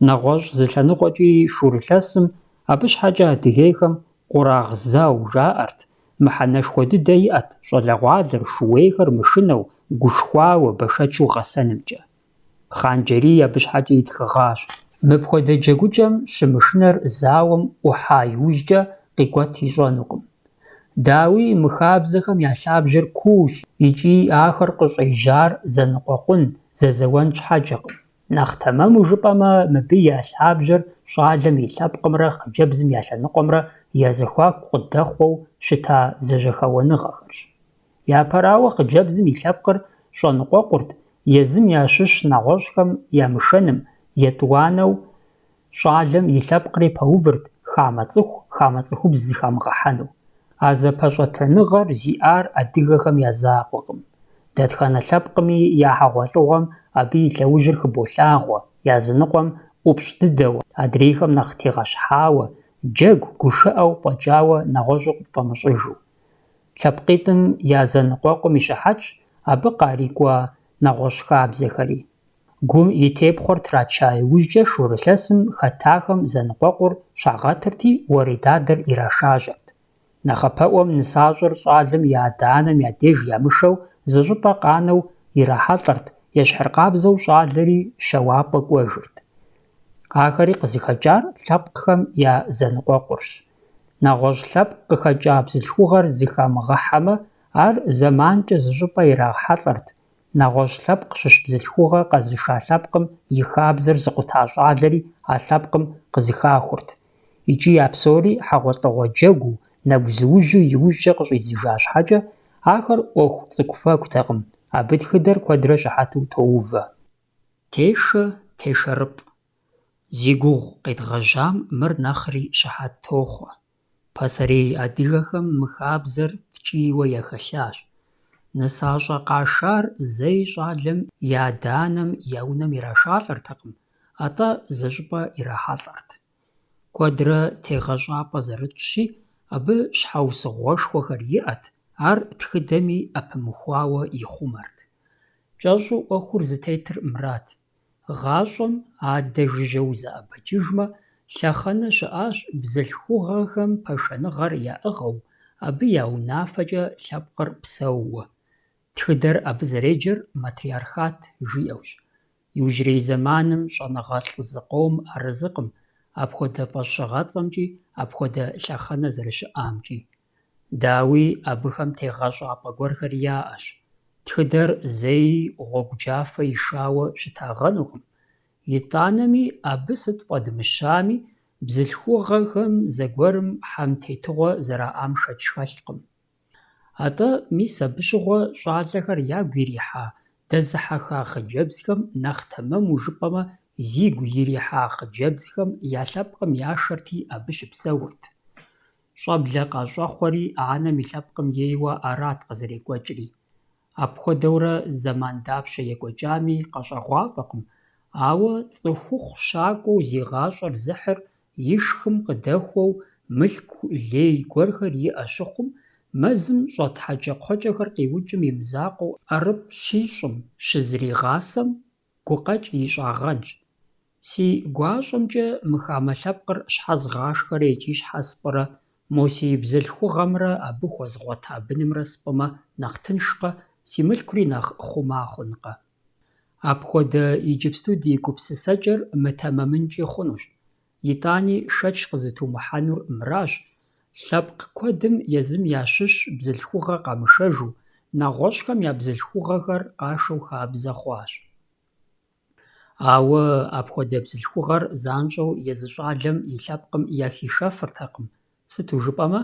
Нэгъуэщӏ зы лъэныкъуэкӏи шурылъэсым, абы щхьэкӏэ адыгейхэм къурагъ-зау жаӏэрт, мыхьэнэшхуэ дыдэ иӏэт щӏалэгъуалэр, шууейхэр мышынэу, гушхуауэ, бэшэчу гъэсэнымкӏэ. Хъанджэрий абы щхьэкӏэ итхыгъащ. Мыпхуэдэ джэгукӏэм щымышынэр зауэм ӏухьа иужькӏэ къикӏуэт ищӏэнукъым. Дауи мы хабзэхэм я лъабжьэр куущ, икӏи ахэр къыщӏежьар зэныкъуэкъун, зэзэуэн щхьэкӏэкъым. Нэхъ тэмэму жыпӏэмэ, мыбы я лъабжьэр щӏалэм и лъэпкъымрэ хъыджэбзым я лъэныкъуэмрэ я зэхуаку къыдэхъуэу щыта зэжьэхэуэныгъэхэрщ. Япэрауэ хъыджэбзым и лъэпкъыр щӏэныкъуэкъурт езым ящыщ нэгъуэщӏхэм я мышэным, етӏуанэу щӏалэм и лъэпкъри пэувырт хамэ цӏыху, хамэ цӏыхубз зыхамыгъэхьэну. А зэпэщӏэтэныгъэр зиӏар адыгэхэм я закъуэкъым. Дэтхэнэ лъэпкъми я хьэгъуэлӏыгъуэм абы и лъэужьыр хыболъагъуэ, языныкъуэм ӏупщӏ дыдэу, адрейхэм нэхъ тегъэщхьауэ, джэгу, гушыӏэу фӏэкӏауэ нэгъуэщӏу фӏэмыщӏыжу. Лъэпкъитӏым я зэныкъуэкъум и щыхьэтщ абы къарикӏуа нэгъуэщӏ хабзэхэри. Гум и тепхъуэр трача иужькӏэ шурылъэсым хэтахэм зэныкъуэкъур щагъэтырти, уэредадэр ирашажьэрт. Нэхъапэӏуэм нысащӏэр щӏалэм и адэ-анэм я деж ямышэу, зы щӏыпӏэ къанэу ирахьэлӏэрт, ещхьыркъабзэу щӏалэри щэуапӏэ кӏуэжырт. Ахэри къызыхэкӏар лъэпкъхэм я зэныкъуэкъурщ. Нэгъуэщӏ лъэпкъ къыхэкӏа бзылъхугъэр зыхамыгъэхьэмэ, ар зэманкӏэ зы щӏыпӏэ ирахьэлӏэрт. Нэгъуэщӏ лъэпкъ щыщ бзылъхугъэ къэзыша лъэпкъым и хабзэр зыкъута щӏалэри а лъэпкъым къызыхахурт. Икӏи я псори хьэгъуэлӏыгъуэ джэгуу, нэгу зыужьу иужькӏэ къыщӏидзыжа щхьэкӏэ, ахэр ӏуэху цӏыкӏу-фэгутэкъым, абы тхыдэр куэдрэ щыхьэту тоувэ. Тешэ, тешэрыпӏ. Зи гугъу къедгъэжьам мыр нэхъри щыхьэт тохъуэ. Пасэрей адыгэхэм мы хабзэр ткӀийуэ ехэлъащ. Нысащӏэ къашар зэи щӏалэм и адэ-анэм я унэм ирашалӏэртэкъым, атӏэ зыщӏыпӏэ ирахьэлӏэрт. Куэдрэ тегъэщӏапӏэ зэрытщи, абы щхьэусыгъуэшхуэхэр иӏэт, ар тхыдэми ӏэпымыхуауэ ихъумэрт. КӀэщӀу ӏуэхур зытетыр мырат. ГъащӀэм адэ жыжьэу зэӀэбэкӀыжмэ, лъэхъэнэ щыӀащ бзылъхугъэхэм пашэныгъэр яӀыгъэу, абы я унафэкӀэ лъэпкъыр псэууэ. Тхыдэр абы зэреджэр матриархат жиӏэущ. Иужьрей зэманым щӀэныгъэлӀ зы къом арэзыкъым, апхуэдэ фӀэщыгъэцӀэмкӀи, апхуэдэ лъэхъэнэ зэрыщыӀамкӀи. Дауи абыхэм тегъэщӀапӀэ гуэрхэр яӀэщ. Тхыдэр зэи гъуэгу джафэ ишауэ щытагъэнукъым. ИтӀанэми абы сыт фӀэдмыщами, бзылъхугъэхэм зэгуэрым хьэм тетыгъуэ зэраӀам шэч хэлъкъым. АтӀэ мис абы щыгъуэ щӀалэхэр ягу ирихьа дэзыхьэха хъыджэбзхэм нэхъ тэмэму жыпӀэмэ, зигу ирихьа хъыджэбзхэм я лъэпкъым яшэрти абы щыпсэурт. ЩӀэблэ къащӀэхъуэри анэм и лъэпкъым ейуэ арат къызэрекӀуэкӀри. Апхуэдэурэ зэман дапщэ екӀуэкӀами къэщӀэгъуафӀэкъым, ауэ цӀыхухъу щакӀуэу зигъащӀэр зыхьыр ишхым къыдэхуэу мылъку, лей гуэрхэр иӀэ щыхъум, мэзым щӀэтхьэкӀэкхъуэкӀэхэр къиукӀым и мызакъуэу ӀэрыпӀ щищӀым щызэригъасэм гукъэкӀ ищӀагъэнщ. Си гуащӀэмкӀэ мы хамэ лъэпкъыр щхьэ згъашхэрэ икӀи щхьэ спӀырэ, мо си бзылъхугъэмрэ абы хуэзгъуэта бынымрэ спӀымэ, нэхъ тыншкъэ, си мылъкури нэхъ хъума хъункъэ. Апхуэдэ иджыпсту ди гупсысэкӀэр мытэмэмынкӀи хъунущ. ИтӀани шэч къызытумыхьэнур мыращ: лъэпкъ куэдым езым ящыщ бзылъхугъэ къамышэжу, нэгъуэщӀхэм я бзылъхугъэхэр къашэу хабзэ хъуащ. Ауэ апхуэдэ бзылъхугъэр занщӀэу езы щӀалэм и лъэпкъым яхишэфыртэкъым. Сыту жыпӀэмэ,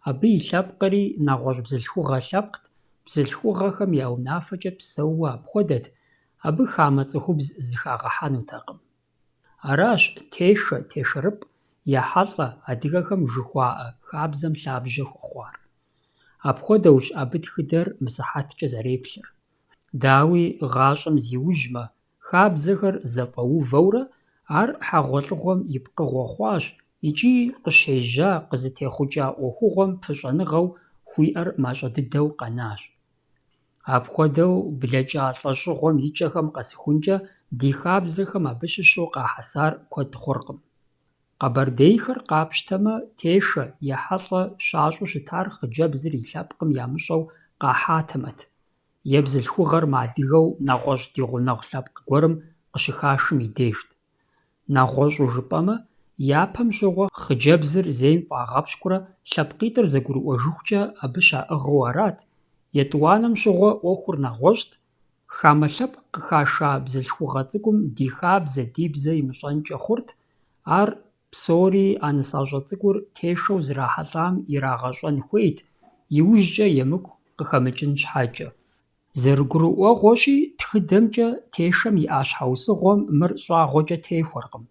абы и лъэпкъри нэгъуэщӀ бзылъхугъэ лъэпкът, бзылъхугъэхэм я унафэкӀэ псэууэ апхуэдэт, абы хамэ цӀыхубз зыхагъэхьэнутэкъым. Аращ тешэ, тешэрыпӀ, ехьэлӀэ адыгэхэм жыхуаӀэ хабзэм лъабжьэ хуэхъуар. Апхуэдэущ абы тхыдэр мы сыхьэткӀэ зэреплъыр. Дауи гъащӀэм зиужьмэ, хабзэхэр зэфӀэувэурэ, ар хьэгъуэлӀыгъуэм и пкъыгъуэ хъуащ икӀи къыщежьа, къызытехъукӀа Ӏуэхугъуэм пыщӀэныгъэу хуиӀэр мащӀэ дыдэу къэнащ. Апхуэдэу блэкӀа лӀэщӀыгъуэм и кӀэхэм къэсыхункӀэ ди хабзэхэм абы щыщу къахьэсар куэд хъуркъым. Къэбэрдейхэр къапщтэмэ, тешэ, ехьэлӀэ щащӀу щытар хъыджэбзыр и лъэпкъым ямыщӀэу къахьатэмэт. Е бзылъхугъэр мыадыгэу нэгъуэщӀ ди гъунэгъу лъэпкъ гуэрым къыщыхашым и дежт. НэгъуэщӀу жыпӀэмэ, япэм щыгъуэ хъыджэбзыр зейм фӀагъэпщкӀурэ лъэпкъитӀыр зэгурыӀуэжыхукӀэ абы щаӀыгъыу арат. ЕтӀуанэм щыгъуэ Ӏуэхур нэгъуэщӀт. Хамэ лъэпкъ къыхаша бзылъхугъэ цӀыкӀум ди хабзэ, ди бзэ имыщӀэнкӀэ хъурт, ар псори а нысащӀэ цӀыкӀур тешэу зрахьэлӀам ирагъэщӀэн хуейт, иужькӀэ емыкӀу къыхэмыкӀын щхьэкӀэ. ЗэрыгурыӀуэгъуэщи, тхыдэмкӀэ тешэм и Ӏэ щхьэусыгъуэм мыр щӀагъуэкӀэ техуэркъым.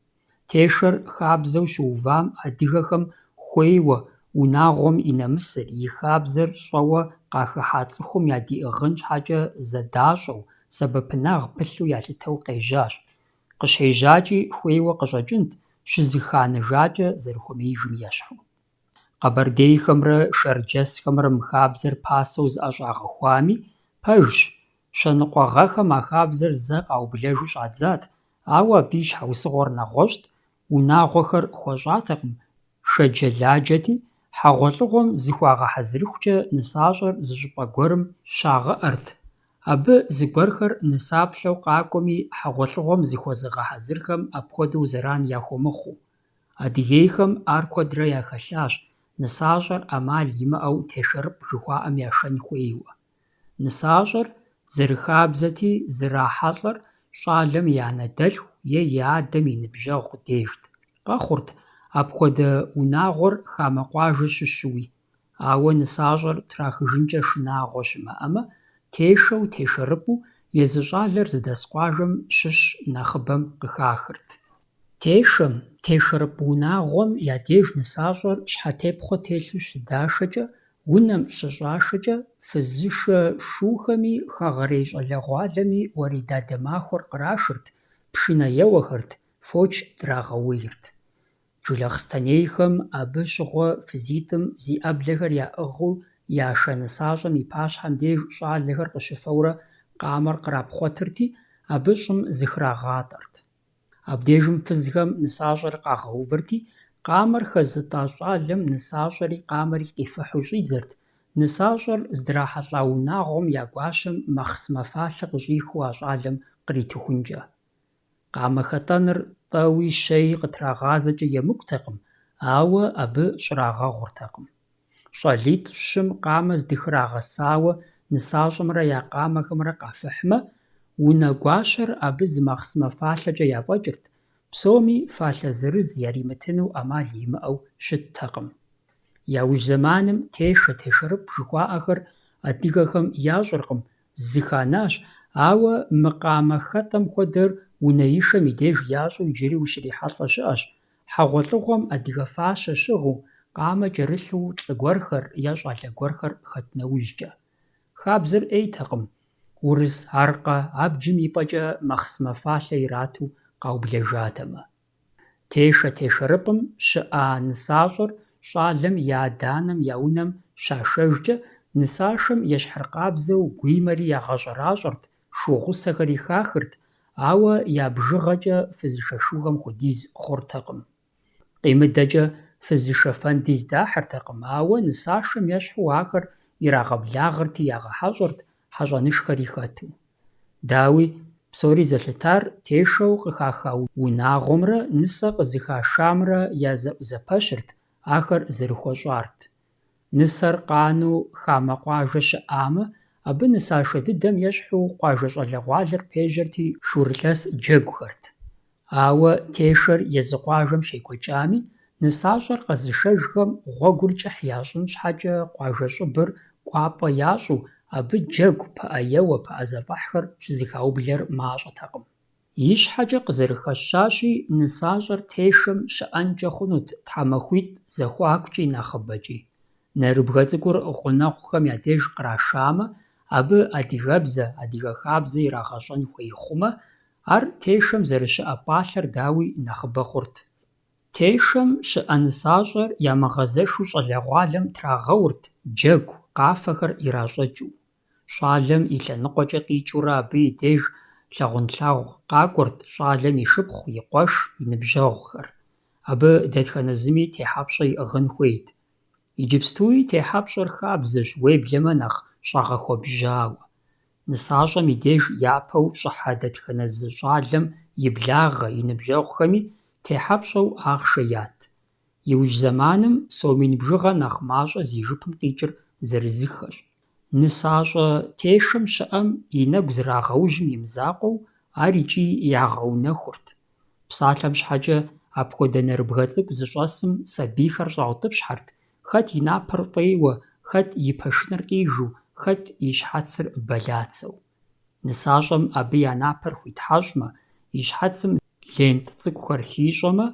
Тешэр хабзэу щыувам адыгэхэм хуейуэ, унагъуэм и нэмысыр, и хабзэр щӀэуэ къахыхьа цӀыхум ядиӀыгъын щхьэкӀэ зэдащӀэу, сэбэпынагъ пылъу ялъытэу къежьащ. КъыщежьакӀи хуейуэ къыщӀэкӀынт, щызыханыжакӀэ зэрыхуэмейжым ещхьу. Къэбэрдейхэмрэ шэрджэсхэмрэ мы хабзэр пасэу зыӀэщӀагъэхуами, пэжщ. Щэныкъуэгъэхэм а хабзэр зэ къаублэжу щӀадзат, ауэ абы и щхьэусыгъуэр нэгъуэщӀт, унагъуэхэр хуэщӀатэкъым, шэджэладжэти, хьэгъуэлӀыгъуэм зыхуагъэхьэзырыхукӀэ нысащӀэр зыщӀыпӀэ гуэрым щагъыӀэрт. Абы зыгуэрхэр нысаплъэу къакӀуэми, хьэгъуэлӀыгъуэм зыхуэзыгъэхьэзырхэм апхуэдэу зэран яхуэмыхъуу. Адыгейхэм ар куэдрэ яхэлъащ, нысащӀэр Ӏэмал имыӀэу тешэрыпӀ жыхуаӀэм яшэн хуейуэ. НысащӀэр зэрыхабзэти зэрахьэлӀэр щӀалэм и анэдэлъху е и адэм и ныбжьэгъу дежт. Къэхъурт апхуэдэ унагъуэр хамэ къуажэ щыщууи. Ауэ нысащӀэр трахыжынкӀэ шынагъуэ щымыӀэмэ, тешэу, тешэрыпӀу езы щӀалэр зыдэс къуажэм щыщ нэхъыбэм къыхахырт. Тешэм, тешэрыпӀ унагъуэм я деж нысащӀэр щхьэтепхъуэ телъу щыдашэкӀэ, унэм щыщӀашэкӀэ, фызышэ шуухэми, хэгъэрей щӀалэгъуалэми уэридадэ махуэр кърашырт, пшынэ еуэхэрт, фоч драгъэуейрт. Джылахъстэнейхэм абы щыгъуэ фызитӀым зи Ӏэблэхэр яӀыгъыу яшэ нысащӀэм и пащхьэм деж щӀалэхэр къыщыфэурэ къамэр кърапхъуэтырти, абы щӀым зыхрагъатӀэрт. Абдежым фызхэм нысащӀэр къагъэувырти, къамэр хэзытӀа щӀалэм нысащӀэри къамэри къифыхьу щӀидзэрт, нысащӀэр здрахьэлӀа унагъуэм я гуащэм махъсымэфалъэ къыщӀихыу а щӀалэм къритыхункӀэ. КъамэхэтӀэныр тӀэуи щэи къытрагъазэкӀэ емыкӀутэкъым, ауэ абы щӀрагъэгъуртэкъым. ЩӀалитӀ щым къамэ здыхрагъэсауэ нысащӀэмрэ я къамэхэмрэ къафыхьмэ, унэ гуащэр абы зы махъсымэфалъэкӀэ яфӀэкӀырт, псоми фалъэ зырыз яримытыну Ӏэмал имыӀэу щыттэкъым. Яужь зэманым тешэ, тешэрыпӀ жыхуаӀэхэр адыгэхэм ящӀыркъым, зыханащ, ауэ мы къамэхэтӀэм хуэдэр унэишэм и деж ящӀу иджыри ущрихьэлӀэ щыӀэщ, хьэгъуэлӀыгъуэм адыгэ фащэ щыгъыу, къамэ кӀэрылъу лӀы гуэрхэр е щӀалэ гуэрхэр хэт нэужькӀэ. Хабзэр Ӏейтэкъым, урыс, аркъэ, абджым и пӀэкӀэ махъсымэфалъэ ирату къаублэжатэмэ. Тешэ, тешэрыпӀым щыӀа нысащӀэр щӀалэм я адэ-анэм я унэм щашэжкӀэ, нысашэм ещхьыркъабзэу гуимэри ягъэщӀэращӀэрт, шу гъусэхэри хахырт, ауэ я бжыгъэкӀэ фызышэ шуухэм хуэдиз хъуртэкъым. КъимыдэкӀэ фызышэ фэндиз дахьэртэкъым, ауэ нысашэм ещхьу ахэр ирагъэблагъэрти ягъэхьэщӀырт, хьэщӀэнышхэри хэту. Дауи, псори зэлъытар тешэу къыхаха унагъуэмрэ нысэ къызыхашамрэ я зэӀузэпэщырт, ахэр зэрыхуэщӀарт. Нысэр къану хамэ къуажэ щыӀамэ, абы нысашэ дыдэм ещхьу къуажэ щӀалэгъуалэр пежьэрти шыурылъэс джэгухэрт. Ауэ тешэр езы къуажэм щекӀуэкӀами, нысащӀэр къэзышэжхэм гъуэгур кӀыхь ящӀын щхьэкӀэ къуажэ щӀыбыр кӀуапӀэ ящӀу, абы джэгу, пыӀэ-еуэ, пыӀэ-зэфӀыхьхэр щызыхаублэр мащӀэтэкъым. И щхьэкӀэ къызэрыхэщащи, нысащӀэр тешэм щыӀэнкӀэ хъунут тхьэмахуитӀ зэхуакукӀи нэхъыбэкӀи. Нэрыбгъэ цӀыкӀур гъунэгъухэм я деж кърашамэ, абы адыгэбзэ, адыгэ хабзэ ирагъэщӀэн хуей хъумэ, ар тешэм зэрыщыӀэ пӀалъэр дауи нэхъыбэ хъурт. Тешэм щыӀэ нысащӀэр ямыгъэзэшу щӀалэгъуалэм трагъэурт, джэгу, къафэхэр иращӀэкӀыу. ЩӀалэм и лъэныкъуэкӀэ къикӀыурэ абы и деж лъагъунлъагъу къакӀуэрт щӀалэм и шыпхъу, и къуэш, и ныбжьэгъухэр. Абы дэтхэнэ зыми техьэпщӀэ иӀыгъын хуейт. Иджыпстуи техьэпщӀэр хабзэщ, уеблэмэ нэхъ щӀагъэхуэбжьауэ. НысащӀэм и деж япэу щӀыхьэ дэтхэнэ зы щӀалэм и благъэ, и ныбжьэгъухэми техьэпщӀэу ахъшэ ят. Иужь зэманым сомин бжыгъэ нэхъ мащӀэ зи жыпым къикӀыр зырызыххэщ. НысащӀэ тешэм щыӀэм и нэгу зрагъэужьым и мызакъуэу, ар икӀи ягъэунэхурт. Псалъэм щхьэкӀэ апхуэдэ нэрыбгъэ цӀыкӀу зыщӀэсым сабийхэр щӀаутӀыпщхьэрт, хэт и напэр фӀейуэ, хэт и пэшынэр къижу, хэт и щхьэцыр бэлацэу. НысащӀэм абы я напэр хуитхьэщӀмэ, и щхьэцым лент цӀыкӀухэр хищӀэмэ,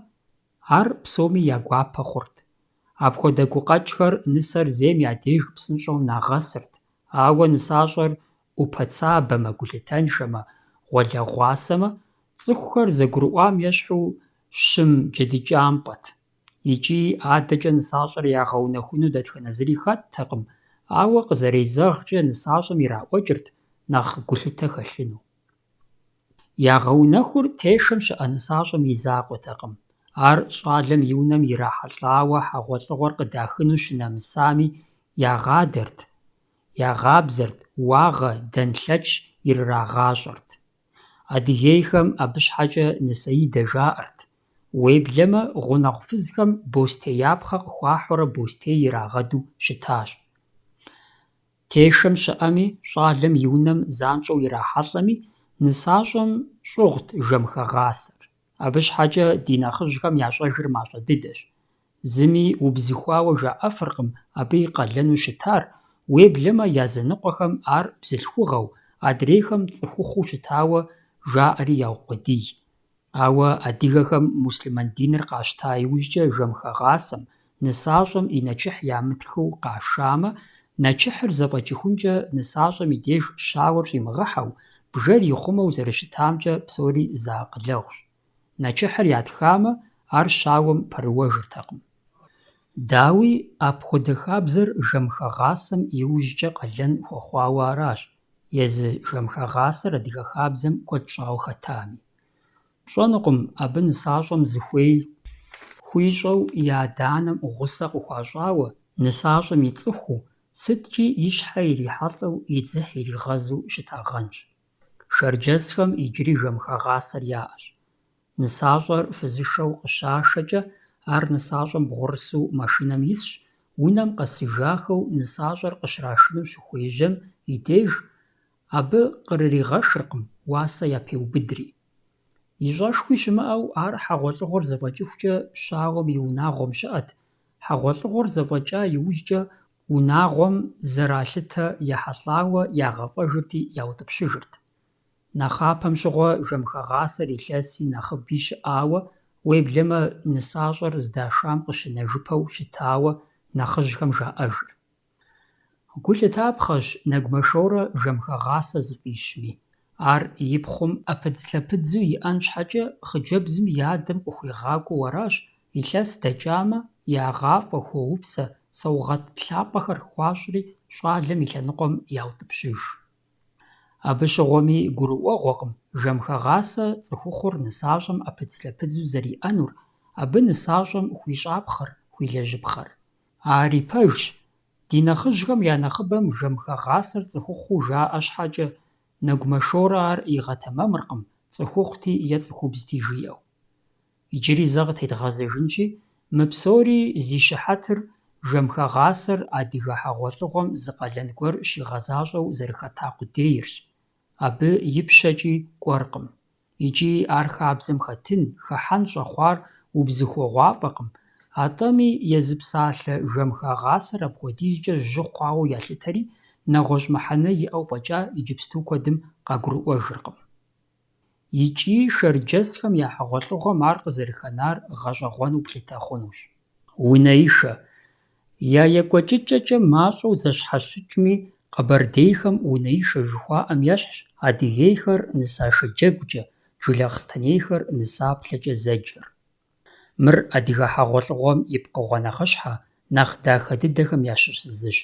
ар псоми я гуапэ хъурт. Апхуэдэ гукъэкӀхэр нысэр зейм я деж псынщӀэу нагъэсырт, ауэ нысащӀэр Ӏупэцабэмэ, гулъытэншэмэ, гъуэлэгъуасэмэ, цӀыхухэр зэгурыӀуам ещхьу щым джэдыкӀампӀэт. ИкӀи адэкӀэ нысащӀэр ягъэунэхуну дэтхэнэ зыри хэттэкъым, ауэ къызэрезэгъкӀэ нысащӀэм ираӀуэкӀырт нэхъ гулъытэ хэлъыну. Ягъэунэхур тешэм щыӀэ нысащӀэм и закъуэтэкъым. Ар щӀалэм и унэм ирахьэлӀауэ хьэгъуэлӀыгъуэр къыдахыну щынэмысами, ягъадэрт, ягъабзэрт, уагъэ, дэнлъэч ирырагъащӀэрт. Адыгейхэм абы щхьэкӀэ нысэидэ жаӀэрт. Уеблэмэ, гъунэгъу фызхэм бостеяпхъэ къыхуахьурэ бостей ирагъэду щытащ. Тешэм щыӀэми, щӀалэм и унэм занщӀэу ирахьэлӀэми, нысащӀэм щӀыгъут жэмхэгъасэр. Абы щхьэкӀэ ди нэхъыжьхэм ящӀэжыр мащӀэ дыдэщ. Зыми убзыхуауэ жаӀэфыркъым абы и къалэну щытар, уеблэмэ языныкъуэхэм ар бзылъхугъэу, адрейхэм цӀыхухъуу щытауэ жаӀэри яукъуэдий. Ауэ адыгэхэм муслъман диныр къащта иужькӀэ жэмхэгъасэм, нысащӀэм и нэкӀыхь ямытхыу къашамэ, нэкӀыхьыр зэфӀэкӀыхункӀэ нысащӀэм и деж щауэр щӀимыгъыхьэу, бжэр ихъумэу зэрыщытамкӀэ псори зыакъылэгъущ. НэкӀыхьыр ятхамэ, ар щауэм пэрыуэжыртэкъым. Дауи, апхуэдэ хабзэр жэмхэгъасэм иужькӀэ къэлэн хуэхъуауэ аращ, езы жэмхэгъасэр адыгэ хабзэм куэд щӀауэ хэтами. Пщӏэнукъым, абы нысащӏэм хуищӏэу и адэ-анэм гъусэ къыхуащӏауэ, нысащӏэм ицӏыхуу, сыткӏи и щхьэ ирихьэлӏэу, и дзыхь иригъэзу щытагъэнщ. Шэрджэсхэм иджыри жэмхэгъасэр яӏэщ. Нысащӏэр фызышэу къыщашэкӏэ, ар нысащӏэм бгъурысу машинэм исщ, унэм къэсыжахэу нысащӏэр къыщрашыну щыхуежьэм и деж, абы кърыригъэшыркъым, уасэ япеубыдри. ИщӀэшхуи щымыӀэу, ар хьэгъуэлӀыгъуэр зэфӀэкӀыхукӀэ щауэм и унагъуэм щыӀэт, хьэгъуэлӀыгъуэр зэфӀэкӀа иужькӀэ унагъуэм зэралъытэ ехьэлӀауэ ягъэфӀэжырти яутӀыпщыжырт. Нэхъапэм щыгъуэ жэмхэгъасэр илъэси нэхъыби щыӀауэ, уеблэмэ нысащӀэр здашам къыщынэжыпэу щытауэ нэхъыжьхэм жаӀэжыр. Гу лъытапхъэщ Нэгумэ Шорэ жэмхэгъасэ зыфӀищми. Ар и пхъум Ӏэпыдз-лъэпыдзу иӀэн щхьэкӀэ хъыджэбзым и адэм къыхуигъакӀуэу аращ, илъэс дэкӀамэ, ягъафӀэ, хуоупсэ, саугъэт лъапӀэхэр хуащӀри щӀалэм и лъэныкъуэм яутӀыпщыж. Абы щыгъуэми гурыӀуэгъуэкъым жэмхэгъасэ цӀыхухъур нысащӀэм Ӏэпыдз-лъэпыдзу зэриӀэнур, абы нысащӀэм хуищӀапхъэр, хуилэжьыпхъэр. Ари пэжщ, ди нэхъыжьхэм я нэхъыбэм жэмхэгъасэр цӀыхухъуу жаӀэ щхьэкӀэ, Нэгумэ Шорэ ар игъэтэмэмыркъым, цӀыхухъути е цӀыхубзти жиӀэу. Иджыри зэ къытедгъэзэжынщи, мы псори зи щыхьэтыр жэмхэгъасэр адыгэ хьэгъуэлӀыгъуэм зы къалэн гуэр щигъэзащӀэу зэрыхэта къудейрщ. Абы ипщэкӀи кӀуэркъым. ИкӀи ар хабзэм хэтын, хыхьэн щӀэхъуар убзыхуэгъуафӀэкъым, атӀэми езы псалъэ жэмхэгъасэр апхуэдизкӀэ жьы хъуауэ ялъытэри, нэгъуэщӀ мыхьэнэ иӀэу фӀэкӀа иджыпсту куэдым къагурыӀуэжыркъым. ИкӀи шэрджэсхэм я хьэгъуэлӀыгъуэм ар къызэрыхэнар гъэщӀэгъуэну плъытэ хъунущ. Унэишэ. Я екӀуэкӀыкӀэкӀэ мащӀэу зэщхьэщыкӀми, къэбэрдейхэм унэишэ жыхуаӀэм ещхьщ Адыгейхэр нысашэ джэгукӀэ, Джылахъстэнейхэр нысаплъэкӀэ зэджэр. Мыр адыгэ хьэгъуэлӀыгъуэм и пкъыгъуэ нэхъыщхьэ, нэхъ дахэ дыдэхэм ящыщ зыщ.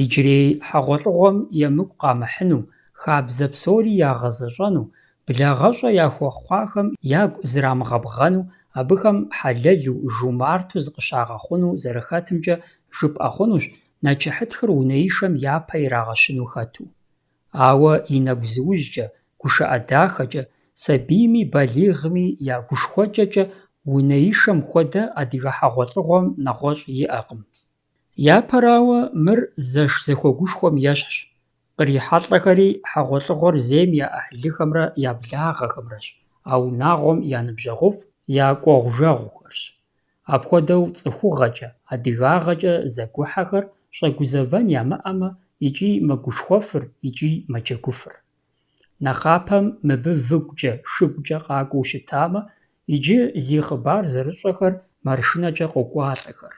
Иджырей хьэгъуэлӀыгъуэм емыкӀу къамыхьыну, хабзэ псори ягъэзэщӀэну, благъэщӀэ яхуэхъуахэм ягу зрамыгъэбгъэну, абыхэм хьэлэлу, жумарту зыкъыщагъэхъуну зэрыхэтымкӀэ жыпӀэ хъунущ нэкӀыхьытхыр унэишэм япэ ирагъэщыну хэту. Ауэ и нэгу зыужькӀэ, гушыӀэ дахэкӀэ, сабийми балигъми я гушхуэкӀэкӀэ унэишэм хуэдэ адыгэ хьэгъуэлӀыгъуэм нэгъуэщӀ иӀэкъым. Япэрауэ, мыр зэш зэхуэгушхуэм ещхьщ. КърихьэлӀэхэри хьэгъуэлӀыгъуэр зейм я Ӏыхьлыхэмрэ я благъэхэмрэщ, а унагъуэм я ныбжьэгъуфӀ, я кӀуэгъужэгъухэрщ. Апхуэдэу цӀыхугъэкӀэ, адыгагъэкӀэ зэгухьэхэр щӀэгузэвэн ямыӀэмэ, икӀи мэгушхуэфыр, икӀи мэджэгуфыр. Нэхъапэм мыбы выгукӀэ, шыгукӀэ къакӀуэу щытамэ, иджы зи хъыбар зэрыщӀэхэр маршынэкӀэ къокӀуалӀэхэр.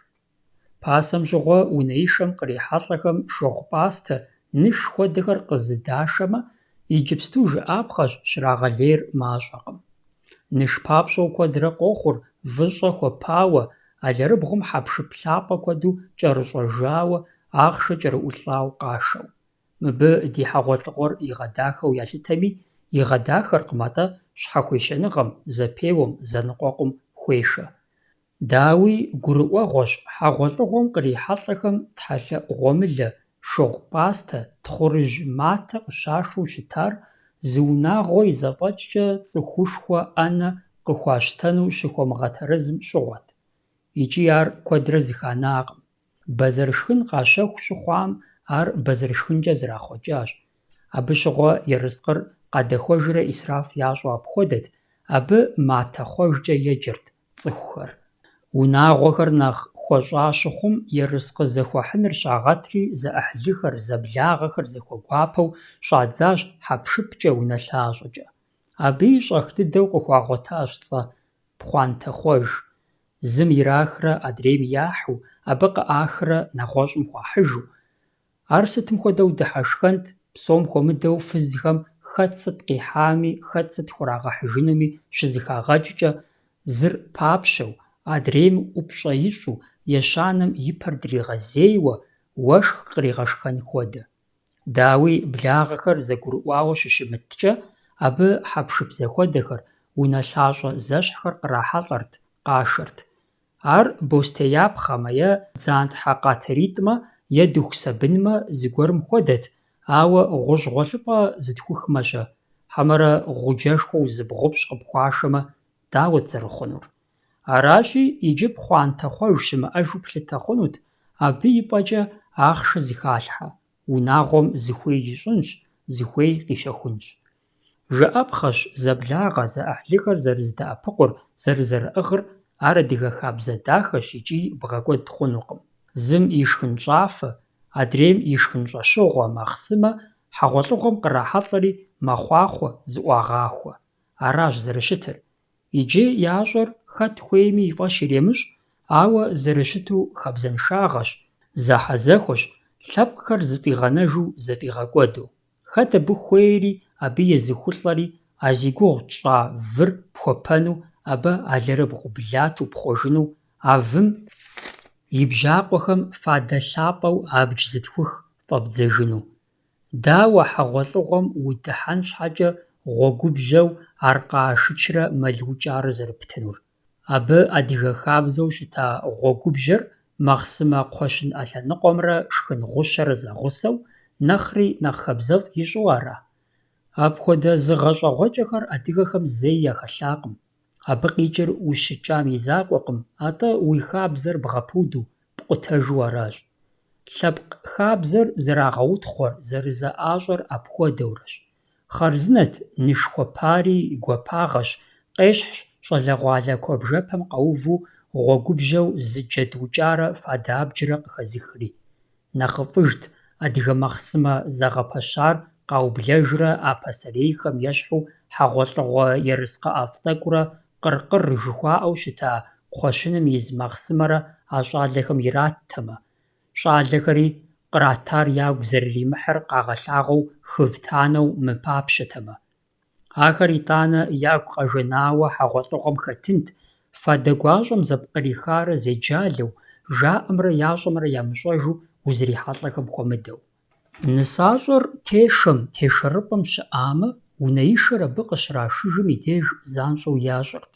Пасэм щыгъуэ унэишэм кърихьэлӀэхэм шыгъу пӀастэ, ныш хуэдэхэр къызыдашэмэ, иджыпсту жыӀапхъэщ щрагъэлейр мащӀэкъым. Ныш папщӀэу куэдрэ къохъур, выщӀэ хуэпауэ, алэрыбгъум хьэпшып лъапӀэ куэду кӀэрыщӀэжауэ, ахъшэ кӀэрыӀулӀауэ къашэу. Мыбы ди хьэгъуэлӀыгъуэр игъэдахэу ялъытэми, игъэдахэркъым, атӀэ щхьэхуещэныгъэм, зэпеуэм, зэныкъуэкъум хуешэ. Дауи гурыӀуэгъуэщ хьэгъуэлӀыгъуэм кърихьэлӀэхэм тхьэлъэӀугъуэмылэ, шыгъу пӀастэ, тхъурыжь матэ къыщашэу щытар зы унагъуэ и зэфӀэкӀкӀэ цӀыхушхуэ Ӏэнэ къыхуащтэну щыхуэмыгъэтырызым щыгъуэт. ИкӀи ар куэдрэ зыханакъым. Бэзэрышхын къащэху щыхъуам, ар бэзэрышхынкӀэ зрахъуэкӀащ. Абы щыгъуэ ерыскъыр къадэхуэжрэ исраф ящӀу апхуэдэт, абы матэхъуэжкӀэ еджэрт цӀыхухэр. Унагъуэхэр нэхъ хуэщӀа щыхъум, ерыскъы зэхуэхьыныр щагъэтри, зы Ӏыхьлыхэр, зэ благъэхэр зэхуэгуапэу щӀадзащ хьэпшыпкӀэ, унэлъащӀэкӀэ. Абы и щӀэх дыдэу къыхуагъуэтащ цӀэ пхъуантэхъуэж. Зым ирахрэ адрейм яхьу, абы къыӀахрэ нэгъуэщӀым хуахьыжу. Ар сытым хуэдэу дыхьэшхэнт, псом хуэмыдэу фызхэм хэт сыт къихьами, хэт сыт хурагъэхьыжынуми щызыхагъэкӀкӀэ, зыр папщэу, адрейм ӀупщӀэ ищӀу, ещанэм и пэр дригъэзейуэ, уэшх къригъэшхэн хуэдэ. Дауи благъэхэр зэгурыӀуауэ щыщымыткӀэ, абы хьэпшып зэхуэдэхэр, унэлъащӀэ зэщхьхэр кърахьэлӀэрт, къашэрт. Ар бостеяпхъэмэ е дзантхьэ къатеритӀмэ е дыху сабынмэ зыгуэрым хуэдэт, ауэ гъущӀ гъуэлъыпӀэ зытхухмэ-щэ, хьэмэрэ гъуджэшхуэу зыбгъупщӀ къыпхуашэмэ, дауэт зэрыхъунур? Аращи, иджы пхъуантэхъуэж щымыӀэжу плъытэ хъунут, абы и пӀэкӀэ ахъшэ зыхалъхьэ, унагъуэм зыхуей ищӀынщ, зыхуей къищэхунщ. ЖыӀэпхъэщ зэблагъэ, зэӀыхьлыхэр зэрыздэӀэпыкъур, зэрызэрыӀыгъыр, ар адыгэ хабзэ дахэщ икӀи бгъэкӀуэд хъунукъым. Зым и шхын щӀафэ, адрейм и шхын щӀэщыгъуэ махъсымэ, хьэгъуэлӀыгъуэм кърахьэлӀэри мэхъуахъуэ, зыӀуагъахуэ. Аращ зэрыщытыр. Иджы ящӀэр хэт хуейми и фӀэщ иремыщӀ, ауэ зэрыщыту хабзэншагъэщ, зэхьэзэхуэщ, лъэпкъхэр зыфӀигъэнэжу зэфӀигъэкӀуэду. Хэт абы хуейри, абы езыхулӀэри, а зи гугъу тщӀа выр пхуэпэну, абы алэрыбгъу-блату пхъуэжыну, а вым и бжьакъуэхэм фадэ лъапӀэу абдж зытхух фӀэбдзэжыну? Дауэ хьэгъуэлӀыгъуэм удыхьэн щхьэкӀэ гъуэгубжьэу аркъашычрэ мэлыукӀарэ зэрыптынур? Абы адыгэ хабзэу щыта гъуэгубжьэр махъсымэ кхъуэщын Ӏэлъэныкъуэмрэ шхын гъущэрэ зэгъусэу, нэхъри нэхъ хабзэфӀ ищӀу ара? Апхуэдэ зы гъэщӀэгъуэкӀэхэр адыгэхэм зэи яхэлъакъым. Абы къикӀыр ущыкӀам и закъуэкъым, атӀэ уи хабзэр бгъэпуду, пкъутэжу аращ. Лъэпкъ хабзэр зэрагъэутхъуэр, зэрызэӀащӀэр апхуэдэурэщ. Хъарзынэт, нышхуэ пари гуапагъэщ, къещхьщ щӀалэгъуалэ куэбжэпэм къэуву гъуэгубжьэу зы джэд укӀарэ фадэ абджрэ къыхэзыхри. НэхъыфӀыжт адыгэ махъсымэ зэгъэпэщар къаублэжрэ а пасэрейхэм ещхьу хьэгъуэлӀыгъуэ ерыскъы ӀэфӀ тӀэкӀурэ къыр-къыр жыхуаӀэу щыта кхъуэщыным из махъсымэрэ а щӀалэхэм иратэмэ, щӀалэхэри къратар ягу зэрыримыхьыр къагъэлъагъуэу хыв-танэу мыпапщэтэмэ. Ахэр итӀанэ ягу къэжэнауэ хьэгъуэлӀыгъуэм хэтынт, фадэ гуащӀэм зэпкърихарэ зеджалэу, жаӀэмрэ ящӀэмрэ ямыщӀэжу узрихьэлӀэхэм хуэмыдэу. Нысащӏэр тешэм, тешэрыпӀэм щыӀамэ, унэишэр абы къыщрашыжым и деж занщӀэу ящӀырт.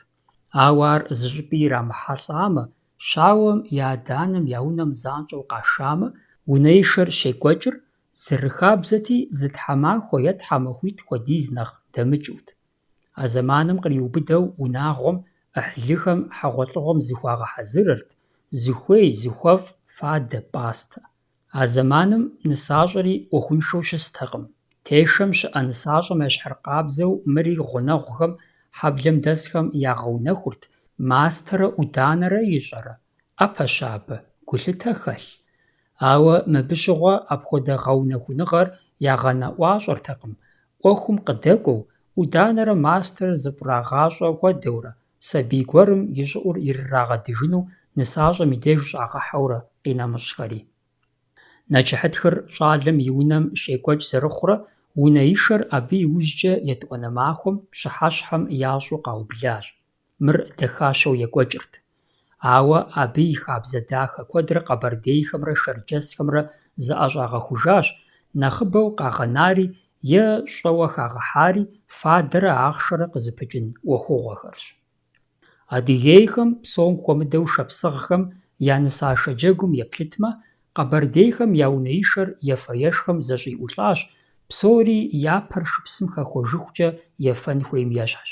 Ауэ ар зыщӀыпӀи ирамыхьэлӀамэ, щауэм и адэ-анэм я унэм занщӀэу къашамэ, унэишэр щекӀуэкӀыр зэрыхабзэти зы тхьэмахуэ е тхьэмахуитӀ хуэдиз нэхъ дэмыкӀыут. А зэманым къриубыдэу унагъуэм, Ӏыхьлыхэм хьэгъуэлӀыгъуэм зыхуагъэхьэзырырт, зыхуей, зыхуэфӀ, фадэ, пӀастэ. А зэманым нысащӀэри Ӏуэхуншэу щыстэкъым. Тешэм щыӀэ нысащӀэм ещхьыр къабзэу мыри гъунэгъухэм, хьэблэм дэсхэм ягъэунэхурт, мастэрэ Ӏуданэрэ ищӀэрэ? Ӏэпэщ абы, гулъытэ хэлъ. Ауэ мыбы щыгъуэ апхуэдэ гъэунэхуныгъэр ягъэнэӀуащӀэртэкъым. Ӏуэхум къыдэкӀуэу, Ӏуданэрэ мастэрэ зыфӀрагъащӀэ хуэдэурэ, сабий гуэрым и щӀыӀур ирырагъэдыжыну нысащӀэм и деж щӀагъэхьэурэ къинэмыщӀхэри. Нэчыхьытхыр щӀалэм и унэм щекӀуэкӀ зэрыхъурэ, унэишэр абы иужькӀэ етӀуанэ махуэм, пщыхьэщхьэм ящӀу къаублащ. Мыр дахащэу екӀуэкӀырт. Ауэ абы и хабзэ дахэ куэдрэ къэбэрдейхэмрэ шэрджэсхэмрэ зыӀэщӀагъэхужащ, нэхъыбэу къагъэнари е щӀэуэ хагъэхьари фадэрэ ахъшэрэ къызыпыкӀын Ӏуэхугъуэхэрщ. Адыгейхэм псом хуэмыдэу шапсыгъхэм я нысашэ джэгум еплъытмэ, къэбэрдейхэм я унэишэр ефэ-ешхэм зэщӀиӀулӀащ, псори япэр шыпсым хэхуэжыхукӀэ ефэн хуейм ещхьщ.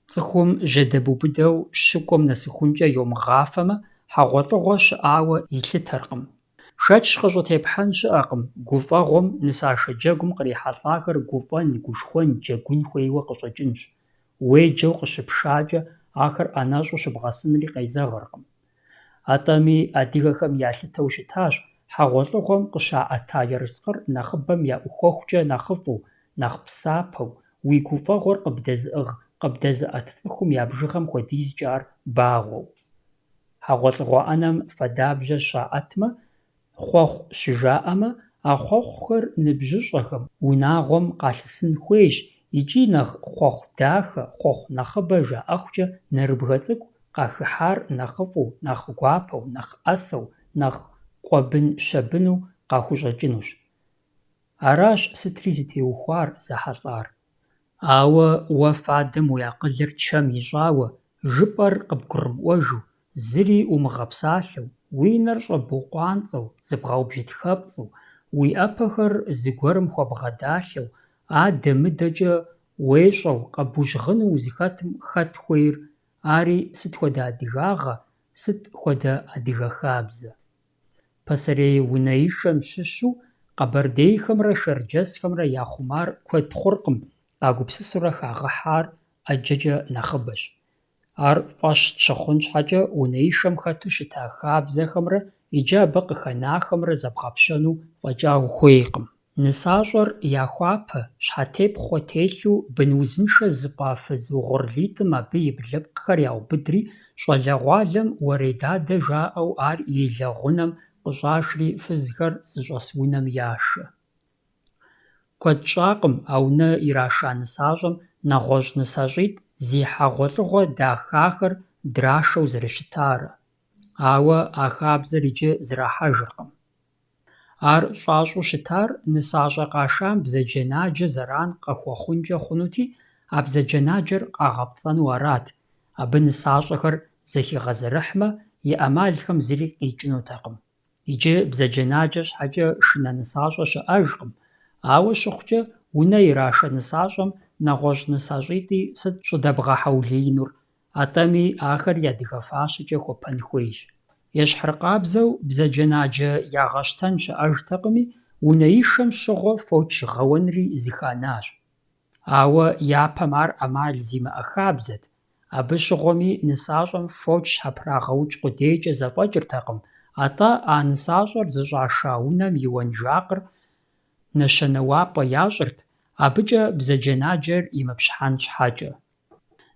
Цӏыхум жьэдэбубыдэу щыкӏуэм нэсыхункӏэ йомыгъафэмэ, хьэгъуэлӀыгъуэ щыӏауэ илъытэркъым. Шэч къыщӏытепхьэн щыӏэкъым, гуфӏэгъуэм нысашэ джэгум кърихьэлӏахэр гуфӏэн, гушхуэн, джэгун хуейуэ къыщӏэкӏынщ. Уеджэу къыщыпшакӏэ, ахэр ӏэнэщӏу щыбгъэсынри къезэгъыркъым. Атӏэми адыгэхэм ялъытэу щытащ хьэгъуэлӀыгъуэм къыщаӀэта ерыскъыр нэхъыбэм я ӀухуэхукӀэ нэхъыфӀу, нэхъ псапэу, уи гуфӀэгъуэр къыбдэзыӀэт цӀыхум я бжыгъэм хуэдизкӀэ ар багъуэу. ХьэгъуэлӀыгъуэ Ӏэнэм фэдабжьэ щаӀэтмэ, хъуэхъу щыжаӀэмэ, а хъуэхъухэр ныбжьыщӀэхэм, унагъуэм къалъысын хуейщ икӀи нэхъ хъуэхъу дахэ, хъуэхъу нэхъыбэ жаӀэхукӀэ нэрыбгэ цӀыкӀу къахыхьар нэхъыфӀу, нэхъ гуапэу, нэхъ Ӏэсэу, нэхъ къуэбын-щэбыну къахущӀэкӀынущ. Аращ сытри зытеухуар, зэхьэлӀар. Ауэ уэ фадэм уи акъылыр чэм ищӀауэ, жыпӀэр къыбгурымыӀуэжу, зыри умыгъэпсалъэу, уи нэр щӀэбукъуанцӀэу, зыбгъэубжьытхэпцӀэу, уи Ӏэпэхэр зыгуэрым хуэбгъэдалъэу, адэ-мыдэкӀэ уещӀэу, къэбущгъыну узыхэтым хэт хуейр, ари сыт хуэдэ адыгагъэ, сыт хуэдэ адыгэ хабзэ. Пасэрей унэишэм щыщу къэбэрдейхэмрэ шэрджэсхэмрэ я хъумар куэд хъуркъым, къагупсысурэ хагъыхьар ӀэджэкӀэ нэхъыбэщ. Ар фӀэщ щыхъун щхьэкӀэ унэишэм хэту щыта хабзэхэмрэ иджы абы къыхэнахэмрэ зэбгъэпщэну фӀэкӀа ухуейкъым. Нысащӏэр яхуапэ, щхьэтепхъуэ телъу бын узыншэ зыпӀа фыз угъурлитӀым абы и блыпкъхэр яубыдри, щӀалэгъуалэм уэрей дадэ жаӀэу ар и лэгъунэм къыщӀашри фызхэр зыщӀэс унэм яшэ. Куэд щӀакъым а унэираша нысащӀэм нэгъуэщӀ нысащӀитӀ зи хьэгъуэлӀыгъуэ дахахэр драшэу зэрыщытарэ. Ауэ а хабзэр иджы зрахьэжыркъым. Ар щӀащӀэу щытар нысащӀэ къашам бзаджэнаджэ зэран къыхуэхъункӀэ хъунути, а бзаджэнаджэр къагъэпцӀэну арат. Абы нысащӀэхэр зэхигъэзэрыхьмэ, и Ӏэмалхэм зыри къикӀынутэкъым. Иджы бзаджэнаджэ щхьэкӀэ шынэ нысащӀэ щыӀэжкъым. Ауэ щыхъукӀэ, унэ ирашэ нысащӀэм нэгъуэщӀ нысащӀитӀи сыт щӀыдэбгъэхьэулеинур? АтӀэми ахэр и адыгэ фащэкӀэ хуэпэн хуейщ. Ещхьыркъабзэу бзаджэнаджэ ягъэщтэн щыӀэжтэкъыми, унэишэм щыгъуэ фоч гъэуэнри зыханащ. Ауэ япэм ар Ӏэмал зимыӀэ хабзэт. Абы щыгъуэми нысащӀэм фоч щхьэпрагъэукӀ къудейкӀэ зэфӀэкӀыртэкъым, атӀэ а нысащӀэр зыщӀаша унэм и уэнжакъыр нэщэнэуапӀэ ящӀырт, абыкӀэ бзаджэнаджэр имыпщхьэн щхьэкӀэ.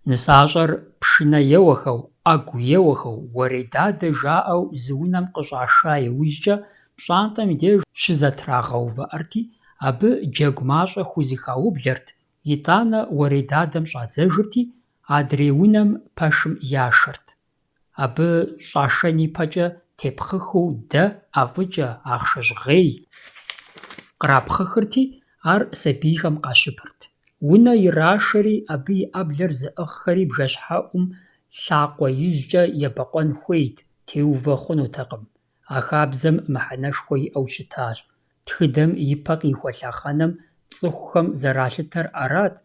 Нысащӏэр пшынэ еуэхэу, ӏэгу еуэхэу, уэрей дадэ жаӀэу зы унэм къыщӀаша иужькӀэ, пщӀантӀэм и деж щызэтрагъэувыӀэрти, абы джэгу мащӀэ хузыхаублэрт, итӀанэ уэрей дадэм щӀадзэжырти, адрей унэм пэшым яшэрт. Абы щӀашэн ипэкӀэ тепхъыхыу дэ, ӀэфӀыкӀэ, ахъшэщӀгъей кърапхъыхырти, ар сабийхэм къащыпырт. Унэ ирашэри, абы и Ӏэблэр зыӀыгъхэри бжэщхьэӀум лъакъуэ ижькӀэ ебэкъуэн хуейт, теувэ хъунутэкъым. А хабзэм мыхьэнэшхуэ иӀэу щытащ. Тхыдэм и пэ къихуэлъэхъэнэм цӀыхухэм зэралъытэр арат,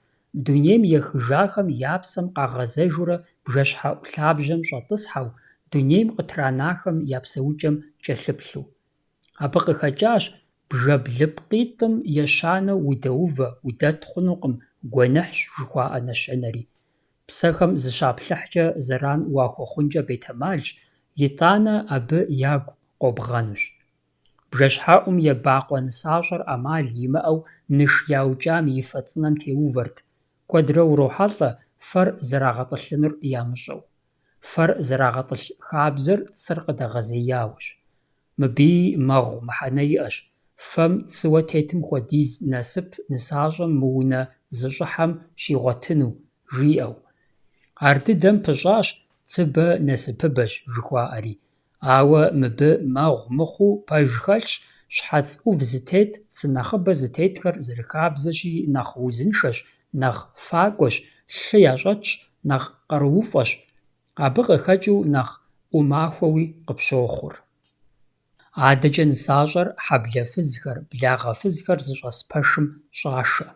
дунейм ехыжахэм я псэм къагъэзэжурэ бжэщхьэӀу лъабжьэм щӀэтӀысхьэу, дунейм къытранахэм я псэукӀэм кӀэлъыплъу. Абы къыхэкӀащ бжэблыпкъитӀым ещанэу удэувэ, удэт хъунукъым, гуэныхьщ жыхуаӀэ нэщэнэри. Псэхэм зыщаплъыхькӀэ зэран уахуэхъункӀэ бетэмалщ, итӀанэ абы ягу къобгъэнущ. БжэщхьэӀум ебакъуэ нысащӀэр Ӏэмал имыӀэу ныш яукӀам и фэ цӀынэм теувэрт. Куэдрэ урохьэлӀэ фэр зэрагъэтӀылъынур ямыщӀэу. Фэр зэрагъэтӀылъ хабзэр цыр къыдэгъэзеяуэщ. Мыбыи мэгъу мыхьэнэ иӀэщ. Фэм цыуэ тетым хуэдиз насып нысащӀэм мы унэ зыщӀыхьэм щигъуэтыну, жиӀэу. Ар дыдэм пыщӀащ «цыбэ насыпыбэщ» жыхуаӀэри. Ауэ мыбы мэгъу мыхъуу пэж хэлъщ щхьэц Ӏув зытет, цы нэхъыбэ зытетхэр зэрыхабзэщи нэхъ узыншэщ, нэхъ факӀуэщ, лъы ящӀэтщ, нэхъ къарууфӀэщ. Абы къыхэкӀыу нэхъ Ӏумахуэуи къыпщохъур. АдэкӀэ нысащӀэр хьэблэ фызхэр, благъэ фызхэр зыщӀэс пэшым щӀашэ.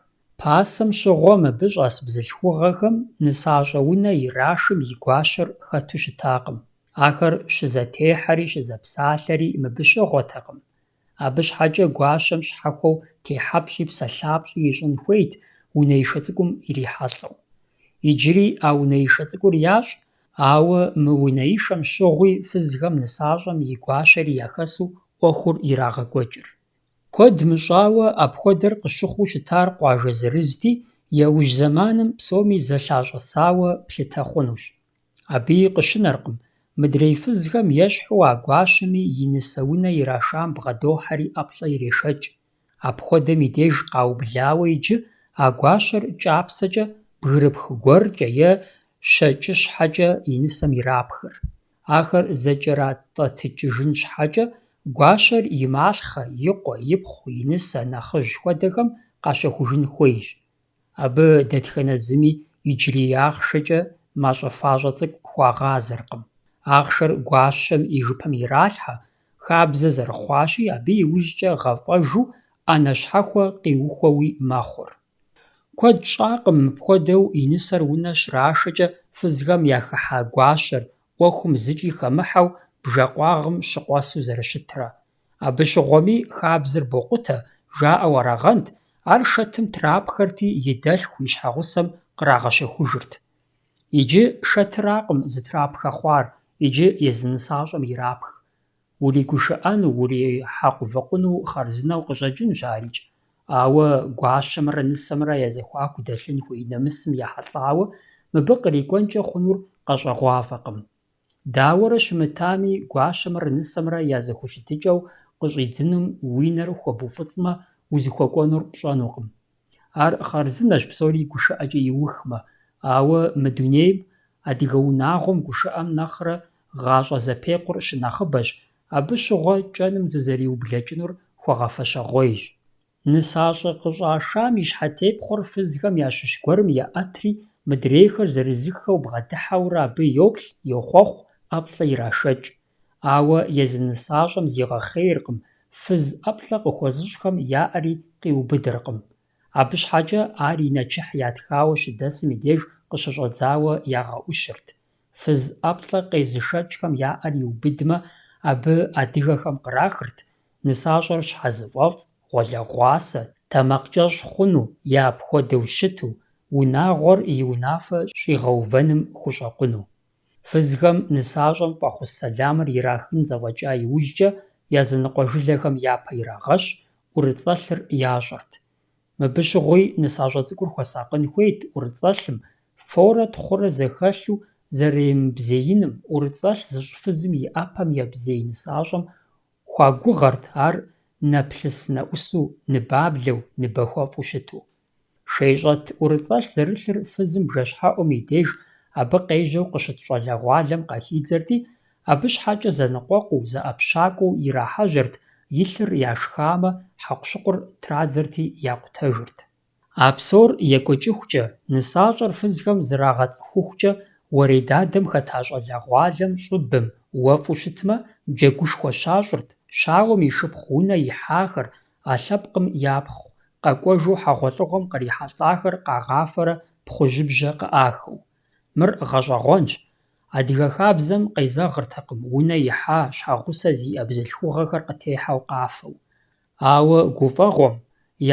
Пасэм щыгъуэ мыбы щӀэс бзылъхугъэхэм нысащӀэ унэ ирашым и гуащэр хэту щытакъым. Ахэр щызэтехьэри щызэпсалъэри мыбы щыгъуэтэкъым. Абы щхьэкӀэ гуащэм щхьэхуэу техьэпщӀи псэлъапщӀи ищӀын хуейт, унэишэ цӀыкӀум ирихьэлӀэу. Иджыри а унэишэ цӀыкӀур ящӀ, ауэ мы унэишэм щыгъуи фызхэм нысащӀэм и гуащэри яхэсу Ӏуэхур ирагъэкӀуэкӀыр. Куэд мыщӀауэ апхуэдэр къыщыхъуу щытар къуажэ зырызти, Яужь зэманым псоми зэлъащӀысауэ плъытэ хъунущ. Абы къыщынэркъым, мыдрей фызхэм ещхьу а гуащэми и нысэ унэ ирашам бгъэдохьэри ӀэплӀэ ирешэкӀ. Апхуэдэм и деж къаублауэ иджы а гуащэр кӀапсэкӀэ бгырыпх гуэркӀэ е щэкӀыщхьэкӀэ и нысэм ирапхыр. Ахэр зэкӀэратӀэтыкӀыжын щхьэкӀэ гуащэр и малъхъэ, и къуэ, и пхъу, и нысэ, нэхъыжь хуэдэхэм къащэхужын хуейщ. Абы дэтхэнэ зыми иджырей ахъшэкӀэ мащӀэ-фащӀэ цӀыкӀу хуагъазэркъым. Ахъшэр гуащэм и жыпым иралъхьэ, хабзэ зэрыхъуащи, абы иужькӀэ гъэфӀэжу Ӏэнэ щхьэхуэ къиухуэуи мэхъур. Куэд щӀакъым мыпхуэдэу и нысэр унэ щрашэкӀэ фызхэм яхыхьа гуащэр, Ӏуэхум зыкӀи хэмыхьэу бжэкъуагъым щыкъуэсу зэрыщытрэ. Абы щыгъуэми хабзэр бокъутэ, жаӀэу арагъэнт, ар шэтым трапхэрти и дэлъху, и щхьэгъусэм кърагъэщэхужырт. Иджы шэтыракъым зытрапхэ хъуар, иджы езы нысащӀэм ирапх. УригушыӀэну, урихьэкъувыкъуну хъарзынэу къыщӀэкӀынущ арикӀ. Ауэ гуащэмрэ нысэмрэ я зэхуаку дэлъын хуей нэмысым ехьэлӀауэ, мыбы кърикӀуэнкӀэ хъунур къэщӀэгъуафӀэкъым. Дауэрэ щымытами, гуащэмрэ нысэмрэ я зэхущытыкӀэу къыщӀидзыным уи нэр хуэбуфӀыцӀмэ, узыхуэкӀуэнур пщӀэнукъым. Ар хъарзынэщ псори гушыӀэкӀэ иухмэ, ауэ мы дунейм адыгэ унагъуэм гушыӀэм нэхърэ гъащӀэ зэпекъур щынэхъыбэщ, абы щыгъуэ кӀэным зызэриублэкӀынур хуэгъэфэщэгъуейщ. НысащӀэ къыщӀашам и щхьэтепхъуэр фызхэм ящыщ гуэрым еӀэтри, мыдрейхэр зэрызыххэу бгъэдыхьэурэ абы йоплъ, йохъуэхъу, ӀэплӀэ ирашэкӀ. Ауэ езы нысащӀэм зигъэхъейркъым, фыз ӀэплӀэ къыхуэзыщӀхэм яӀэри къиубыдыркъым. Абы щхьэкӀэ ар и нэчыхь ятхауэ щыдэсым и деж къыщыщӀэдзауэ ягъэӀущырт. Фыз ӀэплӀэ къезышэкӀхэм яӀэр иубыдмэ, абы адыгэхэм кърахырт нысащӀэр щхьэзыфӀэфӀ, гъуэлэгъуасэ, тэмакъкӀэщӀ хъуну е апхуэдэу щыту, унагъуэр и унафэ щӀигъэувэным хущӀэкъуну. Фызхэм нысащӀэм фӀэхъус сэламыр ирахын зэфӀэкӀа иужькӀэ, языныкъуэ жылэхэм япэ ирагъэщ, ӀурыцӀэлъыр ящӀырт. Мыбы щыгъуи нысащӀэ цӀыкӀур хуэсакъын хуейт ӀурыцӀэлъым, форэ тхъурэ зэхэлъу зэремыбзеиным, ӀурыцӀэлъ зыщӀ-фызым и Ӏэпэм ебзей нысащӀэм хуагугъэрт ар нэплъыс-нэӀусу, ныбаблэу, ныбэхуэфӀу щыту. ШейщӀэт ӀурыцӀэлъ зэрылъыр фызым бжэщхьэӀум и деж абы къежьэу къыщыт щӀалэгъуалэм къахидзэрти, абы щхьэкӀэ зэныкъуэкъуу, зэӀэпщакӀуэу ирахьэжьырт, и лъыр яшхамэ, хьэкъущыкъур традзэрти якъутэжырт. А псор екӀуэкӀыхукӀэ, нысащӀэр фызхэм зрагъэцӀыхухукӀэ, уэрей дадэм хэта щӀалэгъуалэм щӀыбым, уэфӀу щытмэ, джэгушхуэ щащӀырт, щауэм и шыпхъу унэ ихьахэр, а лъэпкъым япхъу, къэкӀуэжу хьэгъуэлӀыгъуэм кърихьэлӀахэр къагъафэрэ пхъужьыбжьэ къыӀахэу. Мыр гъэщӀэгъуэнщ. Адыгэ хабзэм къезэгъыртэкъым унэ ихьа, щхьэгъусэ зиӀэ бзылъхугъэхэр къытехьэу къафэу. Ауэ гуфӀэгъуэм,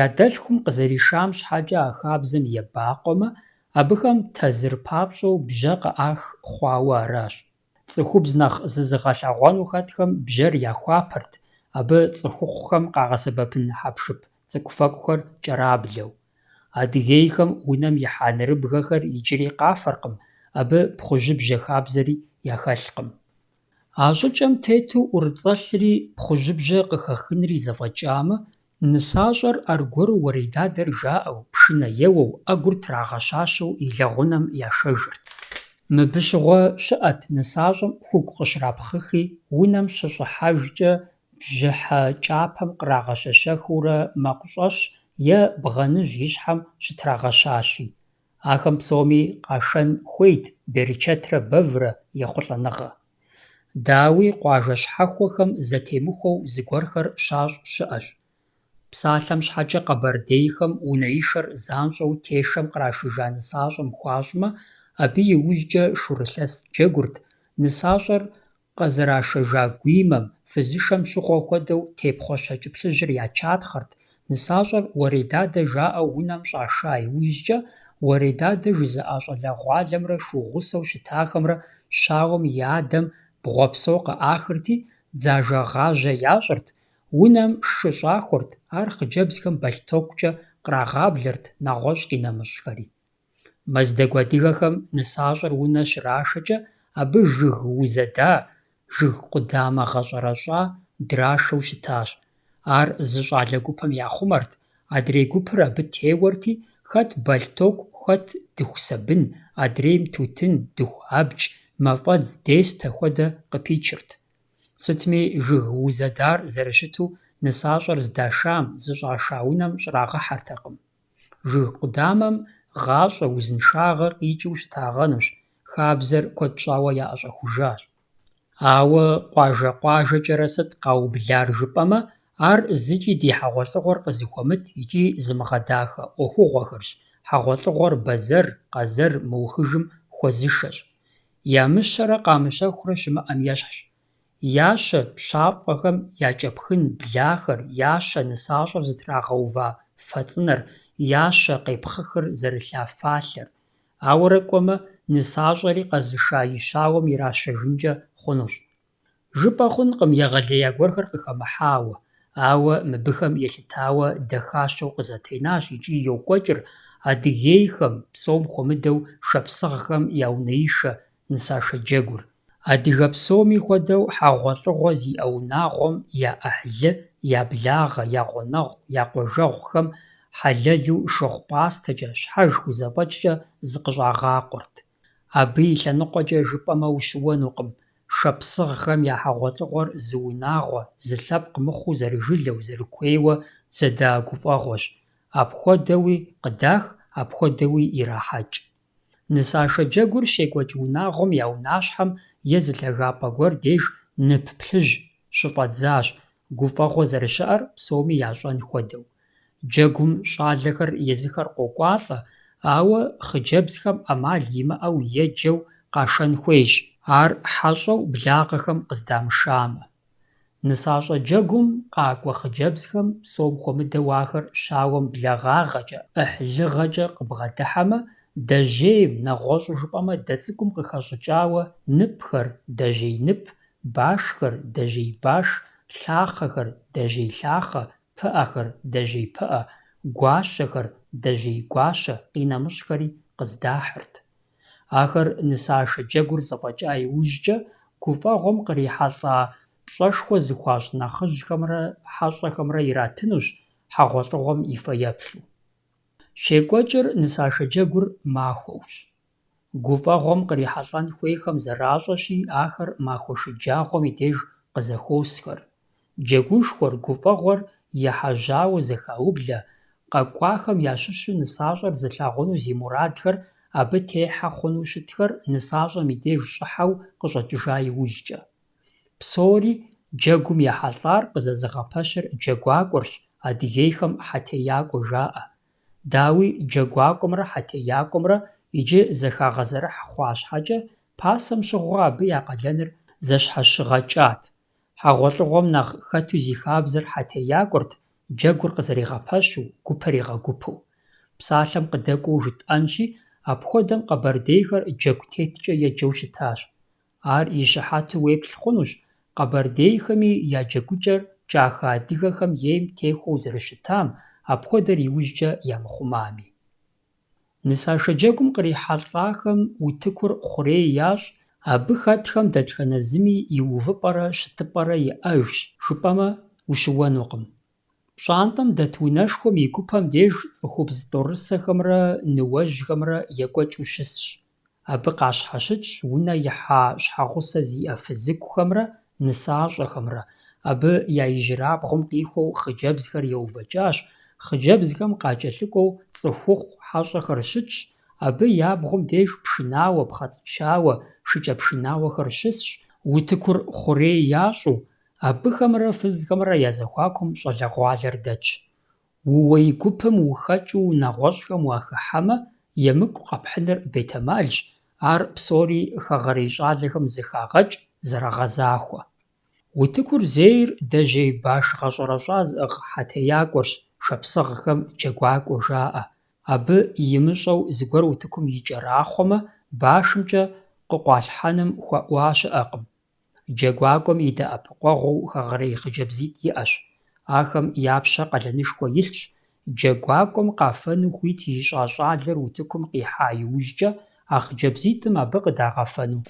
я дэлъхум къызэришам щхьэкӀэ а хабзэм ебакъуэмэ, абыхэм тэзыр папщӀэу бжьэ къыӀах хъуауэ аращ. Цӏыхубз нэхъ зызыгъэлъэгъуэну хэтхэм бжьэр яхуапэрт, абы цӏыхухъухэм къагъэсэбэпын хьэпшып цӏыкӏуфэкӏухэр кӏэраблэу. Адыгейхэм унэм ихьа нэрыбгэхэр иджыри къафэркъым, абы пхъужьыбжьэ хабзэри яхэлъкъым. А щӏыкӏэм тету ӏурыцӏэлъри пхъужьыбжьэ къыхэхынри зэфӏэкӏамэ, нысащӏэр аргуэру уэрей дадэр жаӏэу, пшынэ еуэу, ӏэгур трагъэщащэу и лэгъунэм яшэжырт. Мыбы щыгъуэ щыӏэт нысащӏэм хугу къыщрапхъыхи, унэм щыщӏыхьэжкӏэ бжьыхьэ кӏапэм кърагъэщэщэхыурэ мэкъущӏэщ е бгъэныжь и щхьэм щытрагъэщащи. Ахэм псоми къашэн хуейт берычэтрэ бэврэ ехъулӏэныгъэ. Дауи къуажэ щхьэхуэхэм зэтемыхуэу зыгуэрхэр щащӏ щыӏэщ. Псалъэм щхьэкӏэ къэбэрдейхэм унэишэр занщӏэу тешэм кърашыжа нысащӏэм хуащӏмэ, абы иужькӏэ шурылъэс джэгурт, нысащӏэр къэзэрашэжа гуимэм, фызышэм щыгъуэ хуэдэу тепхъуэ щэкӏыплъыжьыр ячатхъэрт, нысащӏэр уэрей дадэ жаӏэу унэм щӏаша иужькӏэ, уэрей дадэ жызыӏа щӏалэгъуалэмрэ шыугъусэу щытахэмрэ щауэм и адэм бгъуэ псо къыӏахырти, дзажэ гъажьэ ящӏырт, унэм шы щӏахуэрт, ар хъыджэбзхэм балътокӏкӏэ кърагъаблэрт нэгъуэщӏ къинэмыщӏхэри. Мэздэгу адыгэхэм нысащӏэр унэ щрашэкӏэ, абы жыг узэда, жыг къудамэ гъэщӏэрэщӏа драшэу щытащ. Ар зы щӏалэ гупым яхъумэрт, адрей гупыр абы теуэрти, хэт балътоку, хэт дыху сабын, адрейм тутын, дыху абдж, мафӏэдз, дестэ хуэдэ къыпичырт. Сытми жыг узэдар зэрыщыту нысащӏэр здашам, зыщӏаша унэм щӏрагъыхьэртэкъым. Жыг къудамэм гъащӏэ, узыншагъэ къикӏыу щытагъэнущ, хабзэр куэд щӏауэ яӏэщӏэхужащ. Ауэ къуажэ-къуажэкӏэрэ сыт къаублар жыпӏэмэ, ар зыкӏи ди хьэгъуэлӏыгъуэр къызыхуэмыт икӏи зымыгъэдахэ ӏуэхугъуэхэрщ. Хьэгъуэлӏыгъуэр бэзэр, къэзэр мыухыжым хуэзышэщ. Ямыщэрэ къамыщэхурэ щымыӏэм ещхьщ. Ящэ пщафӏэхэм якӏэпхын блахэр, ящэ нысащӏэр зытрагъэува фэцӏынэр, ящэ къепхъыхыр зэрылъа фалъэр. Ауэрэ кӏуэмэ, нысащӏэри къэзыша и щауэм иращэжынкӏэ хъунущ. Жыпӏэ хъункъым егъэлея гуэрхэр къыхэмыхьауэ, ауэ мыбыхэм елъытауэ дахащэу къызэтенащ икӏи йокӏуэкӏыр Адыгейхэм, псом хуэмыдэу шапсыгъхэм я унэишэ нысашэ джэгур. Адыгэ псоми хуэдэу хьэгъуэлӏыгъуэ зиӏэ унагъуэм я ӏыхьлы, я благъэ, я гъунэгъу, я къуажэгъухэм хьэлэлу шыгъу пӏастэкӏэ, щхьэж хузэфӏэкӏкӏэ зыкъыщӏагъакъуэрт. Абы и лъэныкъуэкӏэ жыпӏэмэ ущыуэнукъым. Шапсыгъхэм я хьэгъуэлӏыгъуэр зы унагъуэ, зы лъэпкъ мыхъуу зэрыжылэу, зэрыкуейуэ зэда гуфӏэгъуэщ. Апхуэдэуи къыдах, апхуэдэуи ирахьэкӏ. Нысашэ джэгур щекӏуэкӏ унагъуэм я унащхьэм е зы лъагапӏэ гуэр деж нып плъыжь щыфӏэдзащ, гуфӏэгъуэ зэрыщыӏэр псоми ящӏэн хуэдэу. Джэгум щӏалэхэр езыхэр къокӏуалӏэ, ауэ хъыджэбзхэм ӏэмал имыӏэу еджэу къашэн хуейщ, ар хьэщӏэу благъэхэм къыздамышамэ. Нысащӏэ джэгум къакӏуэ хъыджэбзхэм псом хуэмыдэу ахэр щауэм благъагъэкӏэ, ӏыхьлыгъэкӏэ къыбгъэдыхьэмэ, дэжьейм, нэгъуэщӏу жыпӏэмэ, дэ цӏыкӏум къыхэщӏыкӏауэ ныпхэр, дэжьей нып, башхэр, дэжьей баш, лъахъэхэр, дэжьей лъахъэ, пыӏэхэр, дэжьей пыӏэ, гуащэхэр, дэжьей гуащэ къинэмыщӏхэри къыздахьырт. Ахэр нысашэ джэгур зэфӏэкӏа иужькӏэ, гуфӏэгъуэм кърихьэлӏа пщӏэшхуэ зыхуащӏ нэхъыжьхэмрэ хьэщӏэхэмрэ иратынущ, хьэгъуэлӏыгъуэм и фэ еплъу. Щекӏуэкӏыр нысашэ джэгур махуэущ. Гуфӏэгъуэм кърихьэлӏэн хуейхэм зэращӏэщи, ахэр махуэ шыджагъуэм и деж къызэхуосхэр. Джэгушхуэр, гуфӏэгъуэр ехьэжьауэ зэхаублэ, къэкӏуахэм ящыщу нысащӏэр зылъагъуну зи мурадхэр абы техьэ хъуну щытхэр нысащӏэм и деж щӏыхьэу къыщӏэкӏыжа иужькӏэ. Псори джэгум ехьэлӏар къызэзыгъэпэщыр джэгуакӏуэрщ, адыгейхэм хьэтеякӏуэ жаӏэ. Дауи джэгуакӏуэмрэ хьэтеякӏуэмрэ иджы зэхагъэзэрыхь хъуа щхьэкӏэ, пасэм щыгъуэ абы я къалэныр зэщхьэщыгъэкӏат. Хьэгъуэлӏыгъуэм нэхъ хэту зи хабзэр хьэтеякӏуэрт, джэгур къызэригъэпэщу, гупэр игъэгупу. Псалъэм къыдэкӏуэу жытӏэнщи, апхуэдэм къэбэрдейхэр джэгутеткӏэ еджэу щытащ. Ар и щыхьэту уеплъ хъунущ, къэбэрдейхэми я джэгукӏэр кӏахэ адыгэхэм ейм техуэу зэрыщытам, апхуэдэр иужькӏэ ямыхъумами. Нысашэ джэгум кърихьэлӏахэм утыкур хъурей ящӏ, абы хэтхэм дэтхэнэ зыми и увыпӏэрэ щытыпӏэрэ иӏэжщ жыпӏэмэ, ущыуэнукъым. Пщӏантӏэм дэт унэшхуэм и гупэм деж цӏыхубз тӏорысэхэмрэ ныуэжьхэмрэ екӏуэкӏыу щысщ. Абы къащхьэщыкӏщ унэ ихьа щхьэгъусэ зиӏэ фызыкухэмрэ нысащӏэхэмрэ. Абы я ижьырабгъум къихуэу хъыджэбзхэр еувэкӏащ, хъыджэбзхэм къакӏэлъыкӏуэу цӏыхухъу хьэщӏэхэр щытщ, абы ябгъум деж пшынауэ, пхъэцӏычауэ, шыкӏэпшынауэхэр щысщ, утыкур хъурей ящӏу, абыхэмрэ фызхэмрэ я зэхуакум щӏалэгъуалэр дэтщ. Ууей гупым ухэкӏыу нэгъуэщӏхэм уахыхьэмэ, емыкӏу къэпхьыныр бетэмалщ, ар псори хэгъэрей щӏалэхэм зыхагъэкӏ, зэрагъэзахуэ. Утыкур зейр дэжьей баш гъэщӏэрэщӏа зыӏыгъ хьэтеякӏуэрщ, шапсыгъхэм джэгуакӏуэ жаӏэ. Абы имыщӏэу зыгуэр утыкум икӏэрахъуэмэ, башымкӏэ къыкъуалъхьэным хуэӏуа щыӏэкъым. Джэгуакӏуэм и дэӏэпыкъуэгъуэу хэгъэрей хъыджэбзитӏ иӏэщ. Ахэм япщэ къалэнышхуэ илъщ, джэгуакӀуэм къафэну хуит ищӀа щӀалэр утыкум къихьа иужькӀэ, а хъыджэбзитӀым абы къыдагъэфэну.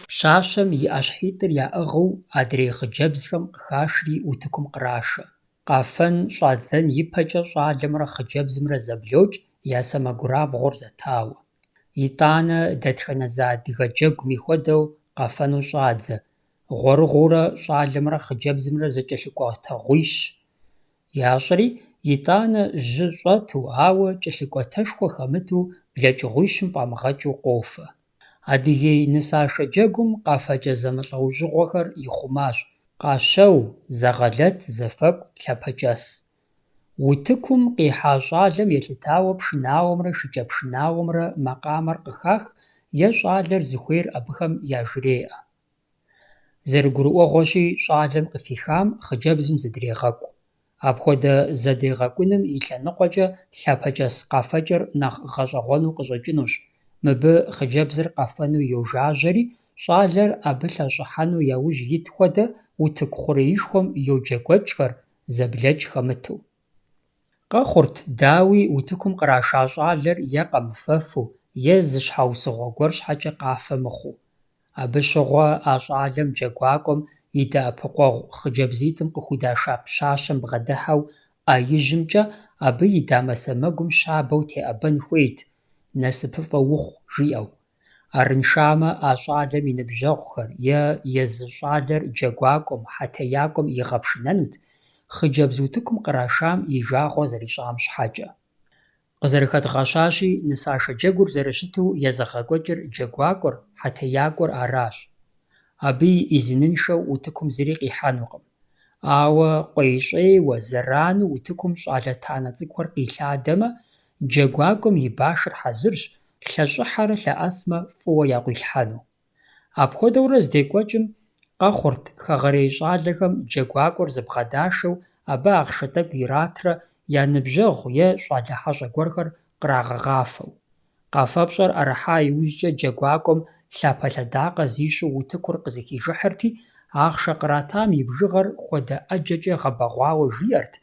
Пщащэм и ӀэщхьитӀыр яӀыгъыу адрей хъыджэбзхэм къыхашри утыкум кърашэ. Къафэн щӀадзэн ипэкӀэ щӀалэмрэ хъыджэбзымрэ зэблокӀ, я сэмэгурабгъуэр зэтауэ. ИтӀанэ дэтхэнэ зы адыгэ джэгум и хуэдэу къафэну щӀадзэ, гъуэрыгъыурэ щӀалэмрэ хъыджэбзымрэ зэкӀэлъыкӀуэтэгъуищ. ЯщӀри итӀанэ жьы щӀэту, ауэ кӀэлъыкӀуэтэшхуэ хэмыту блэкӀыгъуищым фӀамыгъэкӀыу къофэ. Адыгей нысашэ джэгум къафэкӀэ зэмылӀэужьыгъуэхэр ихъумащ: къащэу, зэгъэлэт, зэфэкӀу, лъапэкӀэс. Утыкум къихьа щӀалэм елъытауэ пшынауэмрэ шыкӀэпшынауэмрэ макъамэр къыхах е щӀалэр зыхуейр абыхэм яжреӀэ. ЗэрыгурыӀуэгъуэщи, щӀалэм къыфихам хъыджэбзым зыдрегъэкӀу. Апхуэдэ зэдегъэкӀуным и лъэныкъуэкӀэ лъапэкӀэс къафэкӀэр нэхъ гъэщӀэгъуэну къыщӀэкӀынущ. Мыбы хъыджэбзыр къафэну йожажьэри, щӀалэр абы лъэщӀыхьэну яужь ит хуэдэ утыку хъуреишхуэм йоджэгуэкӀхэр, зэблэкӀ хэмыту. Къэхъурт, дауи, утыкум къраша щӀалэр е къэмыфэфу, е зы щхьэусыгъуэ гуэр щхьэкӀэ къафэ мыхъуу. Абы щыгъуэ а щӀалэм джэгуакӀуэм и дэӀэпыкъуэгъу хъыджэбзитӀым къыхудаша пщащэм бгъэдыхьэу Ӏэ ижьымкӀэ абы и дамэ сэмэгум щабэу теӀэбэн хуейт, «НасыпыфӀэ ухъу» жиӀэу. Арыншамэ, а щӀалэм и ныбжьэгъухэр е езы щӀалэр джэгуакӀуэм, хьэтеякӀуэм игъэпшынэнут, хъыджэбз утыкум кърашам и жагъуэ зэрищӀам щхьэкӀэ. Къызэрыхэдгъэщащи, нысашэ джэгур зэрыщыту езыгъэкӀуэкӀыр джэгуакӀуэр, хьэтеякӀуэр аращ. Абы и зыныншэу утыкум зыри къихьэнукъым. Ауэ къуейщӀейуэ, зэрану утыкум щӀалэ танэ цӀыкӀухэр къилъадэмэ, джэгуакӀуэм и башыр хьэзырщ, лъэщӀыхьэрэ лъэӀэсмэ фӀыуэ якъуилъхьэну. Апхуэдэурэ здекӀуэкӀым, къэхъурт хэгъэрей щӀалэхэм джэгуакӀуэр зыбгъэдашэу абы ахъшэ тӀэкӀу иратрэ я ныбжьэгъу е щӀалэ хьэщӀэ гуэрхэр кърагъэгъафэу. КъафэпщӀэр Ӏэрыхьа иужькӀэ джэгуакӀуэм лъапэ лъэдакъэ зищӀу утыкур къызыхижыхьырти, ахъшэ къратам и бжыгъэр хуэдэ ӀэджэкӀэ гъэбэгъуауэ жиӀэрт,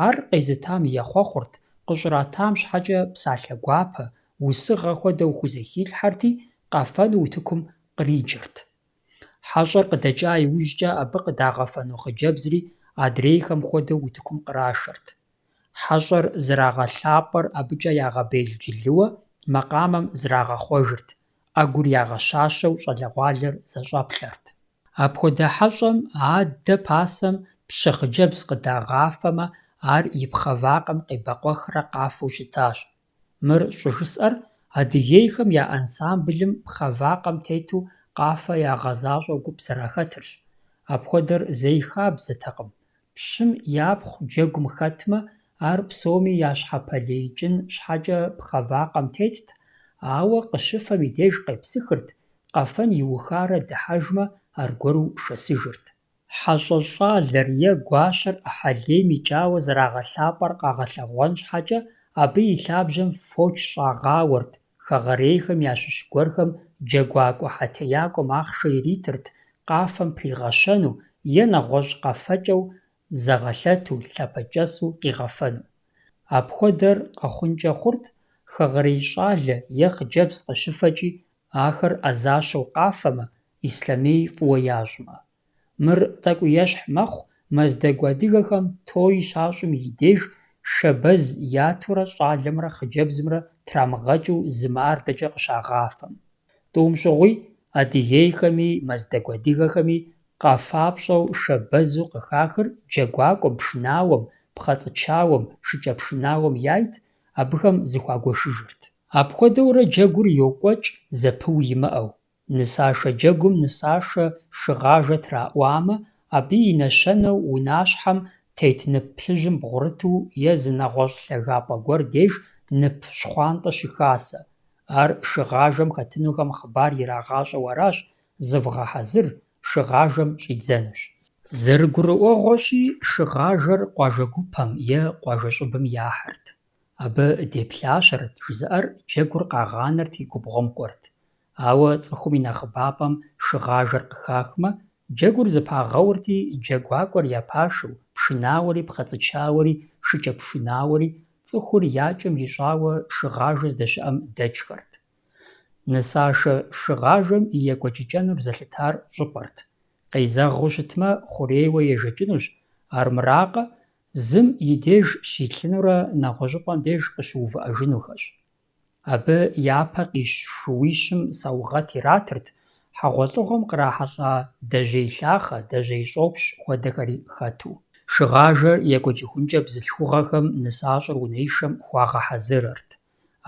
ар къезытам ехъуэхъурт, къыщӀратам щхьэкӀэ псалъэ гуапэ, усыгъэ хуэдэу хузэхилъхьэрти, къафэну утыкум къриджэрт. ХьэщӀэр къыдэкӀа иужькӀэ абы къыдагъэфэну хъыджэбзри адрейхэм хуэдэу утыкум кърашэрт. ХьэщӀэр зрагъэлъапӀэр абыкӀэ ягъэбел джылыуэ, макъамэм зрагъэхъуэжырт, Ӏэгур ягъэщащэу щӀалэгъуалэр зэщӀэплъэрт. Апхуэдэ хьэщӀэм адэ пасэм пщы хъыджэбз къыдагъафэмэ, ар и пхъэ вакъэм къебэкъуэхрэ къафэу щытащ. Мыр щӀы жысӀэр адыгейхэм я ансамблым пхъэ вакъэм тету къафэ ягъэзащӀэу гуп зэрахэтырщ. Апхуэдэр зэи хабзэтэкъым. Пщым япхъу джэгум хэтмэ, ар псоми ящхьэпэлеикӀын щхьэкӀэ пхъэ вакъэм тетт, ауэ къыщыфэм и деж къепсыхырт, къафэн иухарэ дыхьэжмэ, аргуэру шэсыжырт. ХьэщӀэ щӀалэр е гуащэр Ӏыхьэлейм икӀауэ зэрагъэлъапӀэр къагъэлъэгъуэн щхьэкӀэ, абы и лъабжьэм фоч щӀагъауэрт, хэгъэрейхэм ящыщ гуэрхэм джэгуакӀуэ хьэтеякӀуэм ахъшэ иритырт, къафэм пригъэщэну е нэгъуэщӀ къафэкӀэу зэгъэлъэту, лъапэкӀэсу къигъэфэну. Апхуэдэр къэхъункӀэ хъурт, хэгъэрей щӀалэ е хъыджэбз къыщыфэкӀи, ахэр Ӏэзащэу къафэмэ, Ислъэмей фӀыуэ ящӀмэ. Мыр тӀэкӀу ещхь мэхъу, мэздэгу адыгэхэм той щащӀым и деж шэбэз ятурэ щӀалэмрэ хъыджэбзымрэ трамыгъэкӀыу зы мардэкӀэ къыщагъафэм. ТӀумыщыгъуи адыгейхэми мэздэгу адыгэхэми къафапщӀэу шэбэзу къыхахыр джэгуакӀуэм, пшынауэм, пхъэцӀычауэм, шыкӀэпшынауэм яйт, абыхэм зыхуагуэшыжырт. Апхуэдэурэ джэгур йокӀуэкӀ зэпыу имыӀэу. Нысашэ джэгум нысашэ шыгъажэ траӀуамэ, абы и нэщэнэу унащхьэм тет нып плъыжьым бгъурыту е зы нэгъуэщӀ лъагапӀэ гуэр деж нып щхъуантӀэ щыхасэ. Ар шыгъажэм хэтынухэм хъыбар ирагъащӀэу аращ, зывгъэхьэзыр, шыгъажэм щӀидзэнущ. ЗэрыгурыӀуэгъуэщи, шыгъажэр къуажэгупэм е къуажэщӀыбым яхьырт. Абы деплъащэрэт жызыӀэр джэгур къагъанэрти губгъуэм кӀуэрт. Ауэ цӀыхум и нэхъыбапӀэм шыгъажэр къыхахмэ, джэгур зыпагъэурти, джэгуакӀуэр япашэу, пшынауэри пхъэцӀычауэри шыкӀэпшынауэри, цӀыхур якӀэм ищӀауэ шыгъажэ здэщыӀэм дэкӀхэрт. Нысашэ шыгъажэм и екӀуэкӀыкӀэнур зэлъытар щӀыпӀэрт. Къезэгъыу щытмэ, хъурейуэ ежэкӀынущ, армыракъэ, зым и деж щитлъынурэ нэгъуэщӀыпӀэм деж къыщыувыӀэжынухэщ. Абы япэ къищ шууищым саугъэт иратырт, хьэгъуэлӀыгъуэм кърахьэлӀа дэжьей лъахъэ, дэжьей щӀопщ хуэдэхэри хэту. Шыгъажэр екӀуэкӀыхункӀэ бзылъхугъэхэм нысащӀэр унэишэм хуагъэхьэзырырт.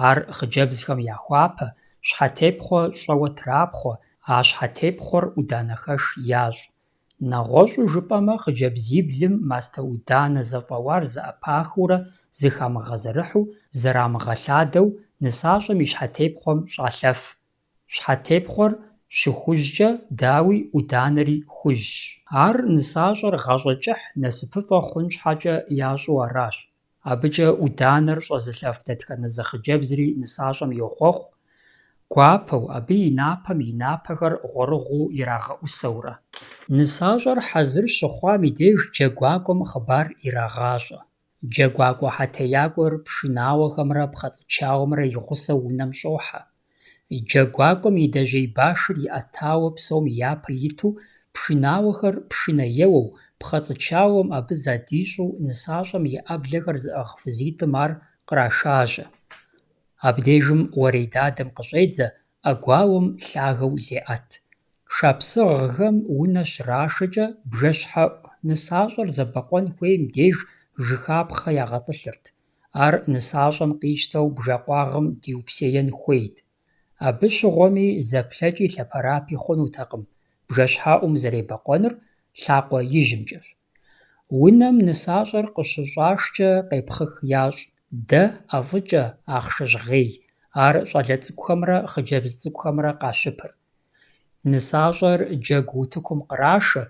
Ар хъыджэбзхэм яхуапэ, щхьэтепхъуэ щӀэуэ трапхъуэ, а щхьэтепхъуэр Ӏуданэхэш ящӀ. НэгъуэщӀу жыпӀэмэ, хъыджэбзиблым мастэ Ӏуданэ зэфӀэуар зэӀэпахыурэ, зыхамыгъэзэрыхьу, зэрамыгъэлъадэу, нысащӀэм и щхьэтепхъуэм щӀалъэф. Щхьэтепхъуэр щыхужькӀэ, дауи, Ӏуданэри хужьщ. Ар нысащӀэр гъащӀэ кӀыхь, насыпыфӀэ хъун щхьэкӀэ ящӀу аращ. АбыкӀэ Ӏуданэр щӀэзылъэф дэтхэнэ зэхъыджэбзри нысащӀэм йохъуэхъу, гуапэу, абы и напэм и напэхэр гъуэрыгъыу ирагъэӀусэурэ. НысащӀэр хьэзыр щыхъуам и деж джэгуакӀуэм хъыбар ирагъащӀэ. ДжэгуакӀуэ хьэтеякӀуэр пшынауэхэмрэ пхъэцӀычауэмрэ и гъусэу унэм щӀохьэ. ДжэгуакӀуэм и дэжьей башыр иӀэтауэ псом и япэ иту, пшынауэхэр пшынэ еуэу, пхъэцӀычауэм абы задищӀу, нысащӀэм и Ӏэблэхэр зыӀыгъ-фызитӀым ар кърашажьэ. Абдежым уэрей дадэм къыщӀедзэ, Ӏэгуауэм лъагэу зеӀэт. Шапсыгъхэм унэ щрашэкӀэ, бжэщхьэӀу нысащӀэр зэбэкъуэн хуейм деж жыхапхъэ ягъэтӀылъырт. Ар нысащӀэм къищтэу бжэкъуагъым диупсеен хуейт. Абы щыгъуэми зэплъэкӀи лъэпэрапи хъунутэкъым, бжэщхьэӀум зэребэкъуэныр лъакъуэ ижьымкӀэщ. Унэм нысащӀэр къыщыщӀашкӀэ къепхъых ящӀ: дэ ӀэфӀыкӀэ, ахъшэщ-гъей. Ар щӀалэ цӀыкӀухэмрэ хъыджэбз цӀыкӀухэмрэ къащыпыр. НысащӀэр джэгу утыкум кърашэ,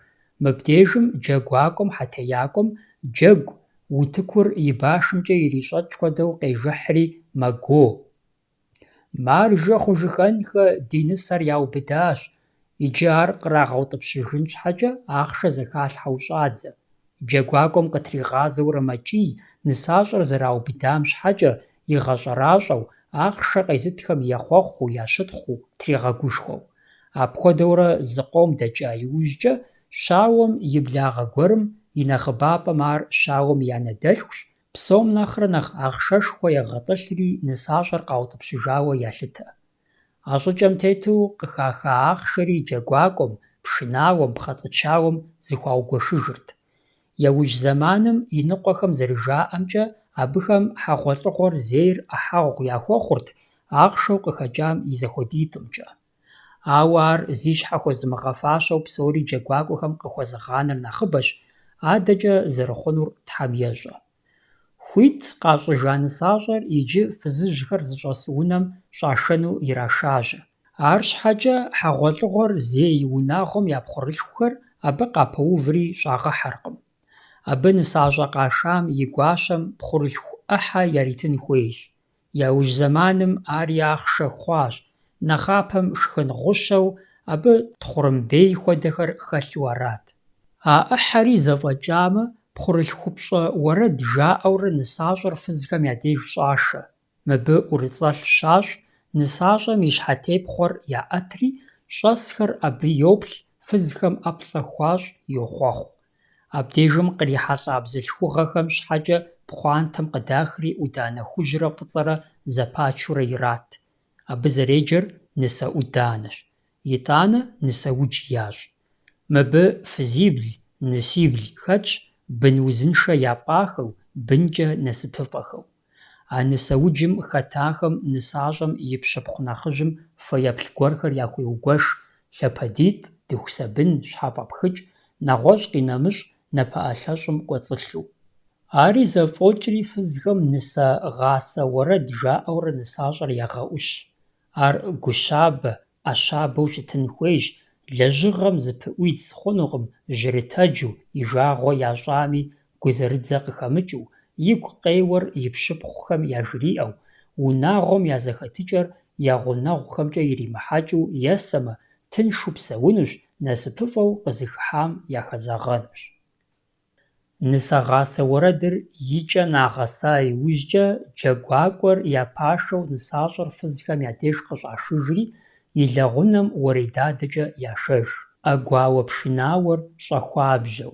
мыбдежым джэгуакӀуэм хьэтеякӀуэм джэгу, утыкур и башымкӀэ ирищӀэкӀ хуэдэу къежыхьри мэгуо. Маржэ хъужыхэнхэ, ди нысэр яубыдащ, иджы ар кърагъэутӀыпщыжын щхьэкӀэ ахъшэ зэхалъхьэу щӀадзэ. ДжэгуакӀуэм къытригъазэурэ мэкӀий, нысащӀэр зэраубыдам щхьэкӀэ, игъэщӀэращӀэу, ахъшэ къезытхэм ехъуэхъуу, ящытхъуу, трегъэгушхуэу. Апхуэдэурэ зы къом дэкӀа иужькӀэ, щауэм и благъэ гуэрым, и нэхъыбапӀэм ар щауэм и анэдэлъхущ, псом нэхърэ нэхъ ахъшэшхуэ егъэтӀылъри нысащӀэр къаутӀыпщыжауэ ялъытэ. А щӀыкӀэм тету къыхаха ахъшэри джэгуакӀуэм, пшынауэм, пхъэцӀычауэм зыхуаугуэшыжырт. Яужь зэманым и ныкъуэхэм зэрыжаӀэмкӀэ, абыхэм хьэгъуэлӀыгъуэр зейр Ӏыхьэгъу яхуэхъурт, ахъшэу къыхэкӀам и зэхуэдитӀымкӀэ. Ауэ ар зи щхьэ хуэзымыгъэфащэу псори джэгуакӀуэхэм къыхуэзыгъаныр нэхъыбэщ, адэкӀэ зэрыхъунур Тхьэм ещӀэ. Хуит къащӀыжа нысащӀэр иджы фызыжьхэр зыщӀэс унэм щӀашэну ирашажьэ. Ар щхьэкӀэ хьэгъуэлӀыгъуэр зей унагъуэм я пхъурылъхухэр абы къапэуври щӀагъыхьэркъым. Абы нысащӀэ къашам и гуащэм пхъурылъху Ӏыхьэ яритын хуейщ. Яужь зэманым ари ахъшэ хъуащ, нэхъапэм шхын гъущэу, абы тхъурымбей хуэдэхэр хэлъу арат. А Ӏыхьэри зэфӀэкӀамэ, пхъурылъхупщӀэ уэрэд жаӀэурэ нысащӀэр фызхэм я деж щӀашэ. Мыбы ӀурыцӀэлъ щащӀ, нысащӀэм и щхьэтепхъуэр яӀэтри, щӀэсхэр абы йоплъ, фызхэм ӀэплӀэ хуащӀ, йохъуэхъу. Абдежым кърихьэлӀа бзылъхугъэхэм щхьэкӀэ пхъуантэм къыдахри Ӏуданэ хужьрэ фӀыцӀэрэ зэпачурэ ират. Абы зэреджэр нысэ Ӏуданэщ. ИтӀанэ нысэудж ящӀ. Мыбы фызибл, нысибл хэтщ, бын узыншэ япӀахэу, бынкӀэ насыпыфӀэхэу. А нысэуджым хэтахэм нысащӀэм и пщыпхъу нэхъыжьым фэеплъ гуэрхэр яхуеугуэш: лъапэдитӀ, дыхусэбын, щхьэфӀэпхыкӀ, нэгъуэщӀ къинэмыщӀ, напэӀэлъэщӀым кӀуэцӀылъу. Ари зэфӀокӀри фызхэм нысэ гъасэ уэрэд жаӀэурэ нысащӀэр ягъэӀущ. Ар гущабэ, Ӏэщабэу щытын хуейщ, лэжьыгъэм зыпыӀуидз хъунукъым, жьырытэджу, и жагъуэ ящӀами, гузэрыдзэ къыхэмыкӀыу, игу къеуэр и пщыпхъухэм яжриӀэу, унагъуэм я зэхэтыкӀэр я гъунэгъухэмкӀэ иримыхьэкӀыу есэмэ, тыншу псэунущ, насыпыфӀэу къызыхыхьам яхэзэгъэнущ. Нысагъасэ уэрэдыр икӏэ нагъэса иужькӏэ джэгуакӏуэр япашэу нысащӏэр фызхэм я деж къыщӏашыжри и лэгъунэм уэредадэкӏэ яшэж, ӏэгуауэ пшынауэр щӏэхуабжьэу.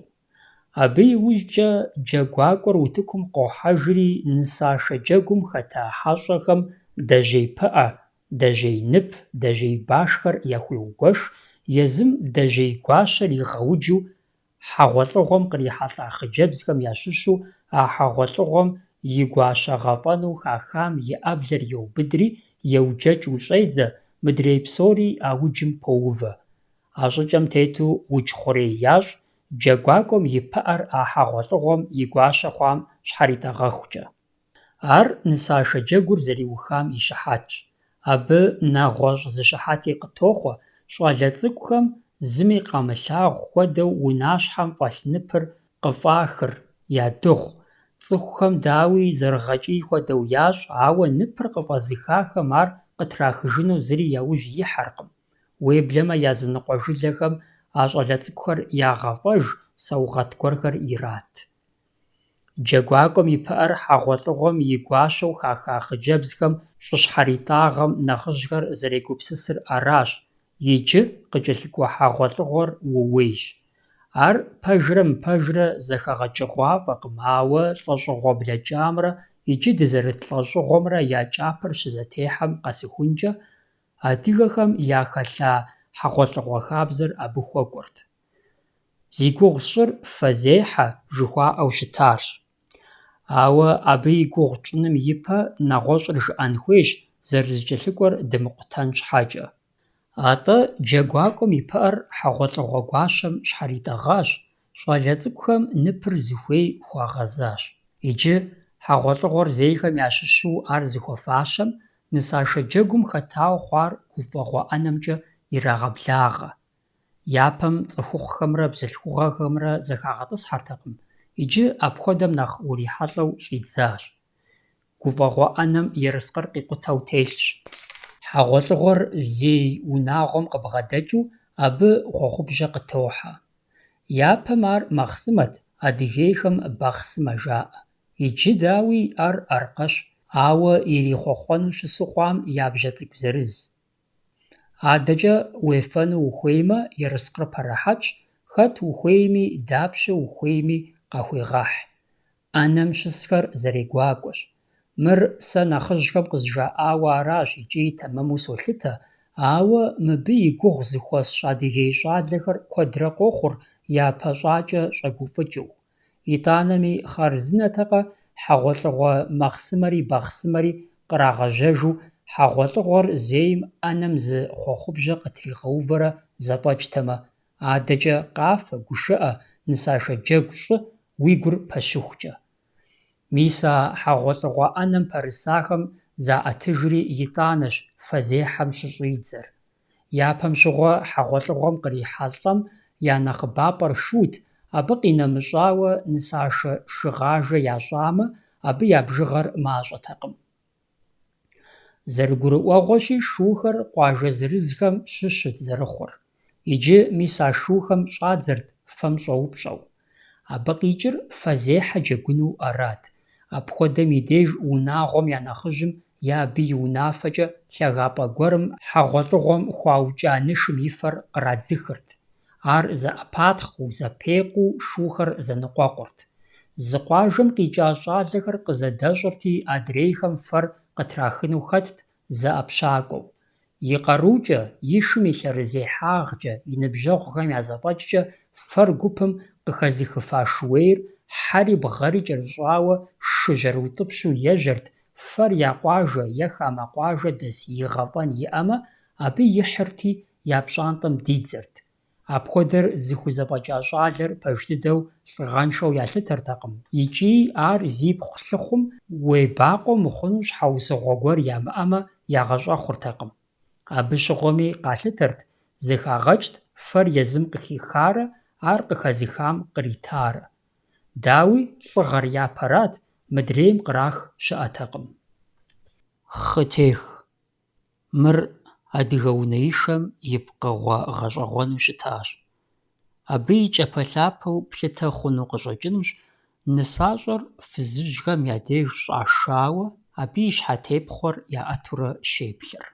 Абы иужькӏэ джэгуакӏуэр утыкум къохьэжри нысашэ джэгум хэта хьэщӏэхэм дэжьей пыӏэ, дэжьей нып, дэжьей башхэр яхуиугуэш, езым дэжьей гуащэр игъэуджу хьэгъуэлӏыгъуэм кърихьэлӏа хъыджэбзхэм ящыщу а хьэгъуэлӏыгъуэм и гуащэ гъэфӏэну хахам и ӏэблэр йоубыдри, еуджэкӏ ущӏедзэ, мыдрей псори а уджым поувэ. А щӏыкӏэм тету удж хъурей ящӏ, джэгуакӏуэм и пыӏэр а хьэгъуэлӏыгъуэм и гуащэ хъуам щхьэритӏэгъэхукӏэ. Ар нысашэ джэгур зэриухам и щыхьэтщ. Абы нэгъуэщӏ зыщыхьэти къытохъуэ, щӏалэ цӏыкӏухэм зыми къамылъагъу хуэдэу унащхьэм фӏэлъ ныпыр къыфӏахыр, ядыгъу. Цӏыхухэм, дауи, зэрыгъэкӏий хуэдэу ящӏ, ауэ ныпыр къыфӏэзыхахэм ар къытрахыжыну зыри яужь ихьэркъым. Уеблэмэ языныкъуэ жылэхэм а щӏалэ цӏыкӏухэр ягъэфӏэж, саугъэт гуэрхэр ират. Джэгуакӏуэм и пыӏэр хьэгъуэлӏыгъуэм и гуащэу хаха хъыджэбзхэм щӏыщхьэритӏагъэм нэхъыжьхэр зэрегупсысыр аращ: иджы къыкӏэлъыкӏуэ хьэгъуэлӏыгъуэр ууейщ. Ар пэжрэ мыпэжрэ зэхэгъэкӏыгъуафӏэкъым, ауэ лӏэщӏыгъуэ блэкӏамрэ иджы дызэрыт лӏэщӏыгъуэмрэ я кӏапэр щызэтехьэм къэсыхункӏэ, адыгэхэм яхэлъа хьэгъуэлӏыгъуэ хабзэр абы хуэкӏуэрт. «Зи гугъу сщӏыр фэзехьэ» жыхуаӏэу щытарщ. Ауэ абы и гугъу тщӏыным ипэ нэгъуэщӏыр жыӏэн хуейщ, зэрызыкӏэлъыкӏуэр дымыкъутэн щхьэкӏэ. Атӏэ джэгуакӏуэм и пыӏэр хьэгъуэлӏыгъуэ гуащэм щхьэритӏэгъащ, щӏалэ цӏыкӏухэм ныпыр зыхуей хуагъэзащ. Иджы хьэгъуэлӏыгъуэр зейхэм ящыщу ар зыхуэфащэм, нысашэ джэгум хэтауэ хъуар гуфӏэгъуэ ӏэнэмкӏэ ирагъэблагъэ. Япэм цӏыхухъухэмрэ бзылъхугъэхэмрэ зэхагъэтӏысхьэртэкъым, иджы апхуэдэм нэхъ урихьэлӏэу щӏидзащ. Гуфӏэгъуэ ӏэнэм ерыскъыр къикъутэу телъщ. Хьэгъуэлӏыгъуэр зей унагъуэм къыбгъэдэкӏыу, абы гъуэгъубжьэ къытохьэ. Япэм ар махъсымэт, Адыгейхэм бахъсымэ жаӏэ. Иджы, дауи, ар ӏаркъэщ, ауэ ирихъуэхъуэну щысу хъуам ябжьэ цӏыкӏу зырыз. АдэкӀэ уефэну ухуеймэ, ерыскъыр пэрыхьэкӀ, хэт ухуейми, дапщэ ухуейми къахуегъэхь. Ӏэнэм щысхэр зэрегуакӀуэщ. Мыр сэ нэхъыжьхэм къызжаӏауэ аращ икӀи тэмэму солъытэ, ауэ мыбы и гугъу зыхуэсщ адыгей щӏалэхэр куэдрэ къохъур япэ щӏакӀэ щӀэгуфӀыкӀыу. ИтӀанэми хъарзынэтэкъэ, хьэгъуэлӏыгъуэ махъсымэри бахъсымэри кърагъэжьэжу, хьэгъуэлӏыгъуэр зейм ӏэнэм зы хъуэхъубжьэ къытригъэувэрэ зэфӏэкӏтэмэ, адэкӀэ къафэ, гушыӏэ, нысашэ джэгу щӏы, уи гур пэщыхукӏэ. Мис а хьэгъуэлӏыгъуэ ӏэнэм пэрысахэм заӏэтыжри итӏанэщ фэзехьэм щыщӏидзэр. Япэм щыгъуэ хьэгъуэлӏыгъуэм кърихьэлӏэм я нэхъыбапӏэр шут, абы къинэмыщӏауэ нысашэ шыгъажэ ящӏамэ, абы я бжыгъэр мащӏэтэкъым. Зэрыгурыӏуэгъуэщи, шухэр къуажэ зырызхэм щыщыт зэрыхъур. Иджы мис а шухэм щӏадзэрт фэм щӏэупщӏэу. Абы къикӏыр фэзехьэ джэгуну арат. Апхуэдэм и деж унагъуэм я нэхъыжьым е абы и унафэкӏэ лъагапӏэ гуэрым хьэгъуэлӏыгъуэм хуаукӏа нышым и фэр кърадзыхырт. Ар зэӏэпатхъыу, зэпекъуу шухэр зэныкъуэкъурт. Зы къуажэм къикӏа щӏалэхэр къызэдэщӏырти, адрейхэм фэр къытрахыну хэтт зэӏэпщакӏуэу. И къарукӏэ, и шым и лъэрызехьагъкӏэ, и ныбжьэгъухэм я зэфӏэкӏкӏэ фэр гупым къыхэзыхыфа шууейр хьэри бгъэри кӏэрыщӏауэ шы жьэрыутӏыпщу ежьэрт, фэр я къуажэ е хамэ къуажэ дэс и гъэфӏэн иӏэмэ, абы ихьырти, я пщӏантӏэм дидзэрт. Апхуэдэр зыхузэфӏэкӏа щӏалэр пэж дыдэу лӏыгъэншэу ялъытэртэкъым, икӏи ар зипхъу лъыхъум, уебакъуэ мыхъуну щхьэусыгъуэ гуэр ямыӏэмэ, ягъэщӏэхъуртэкъым. Абы щыгъуэми къалъытэрт, зыхагъэкӏт фэр езым къыхихарэ, ар къыхэзыхам къритарэ. Дауи, лӏыгъэр япэрат, мыдрейм кърах щыӏэтэкъым. Хъытех. Мыр адыгэ унэишэм и пкъыгъуэ гъэщӏэгъуэну щытащ. Абы и кӏэпэлъапэу плъытэ хъуну къыщӏэкӏынущ Нысащӏэр фызыжьхэм я деж щӏашауэ, абы и щхьэтепхъуэр яӏэтурэ щеплъыр.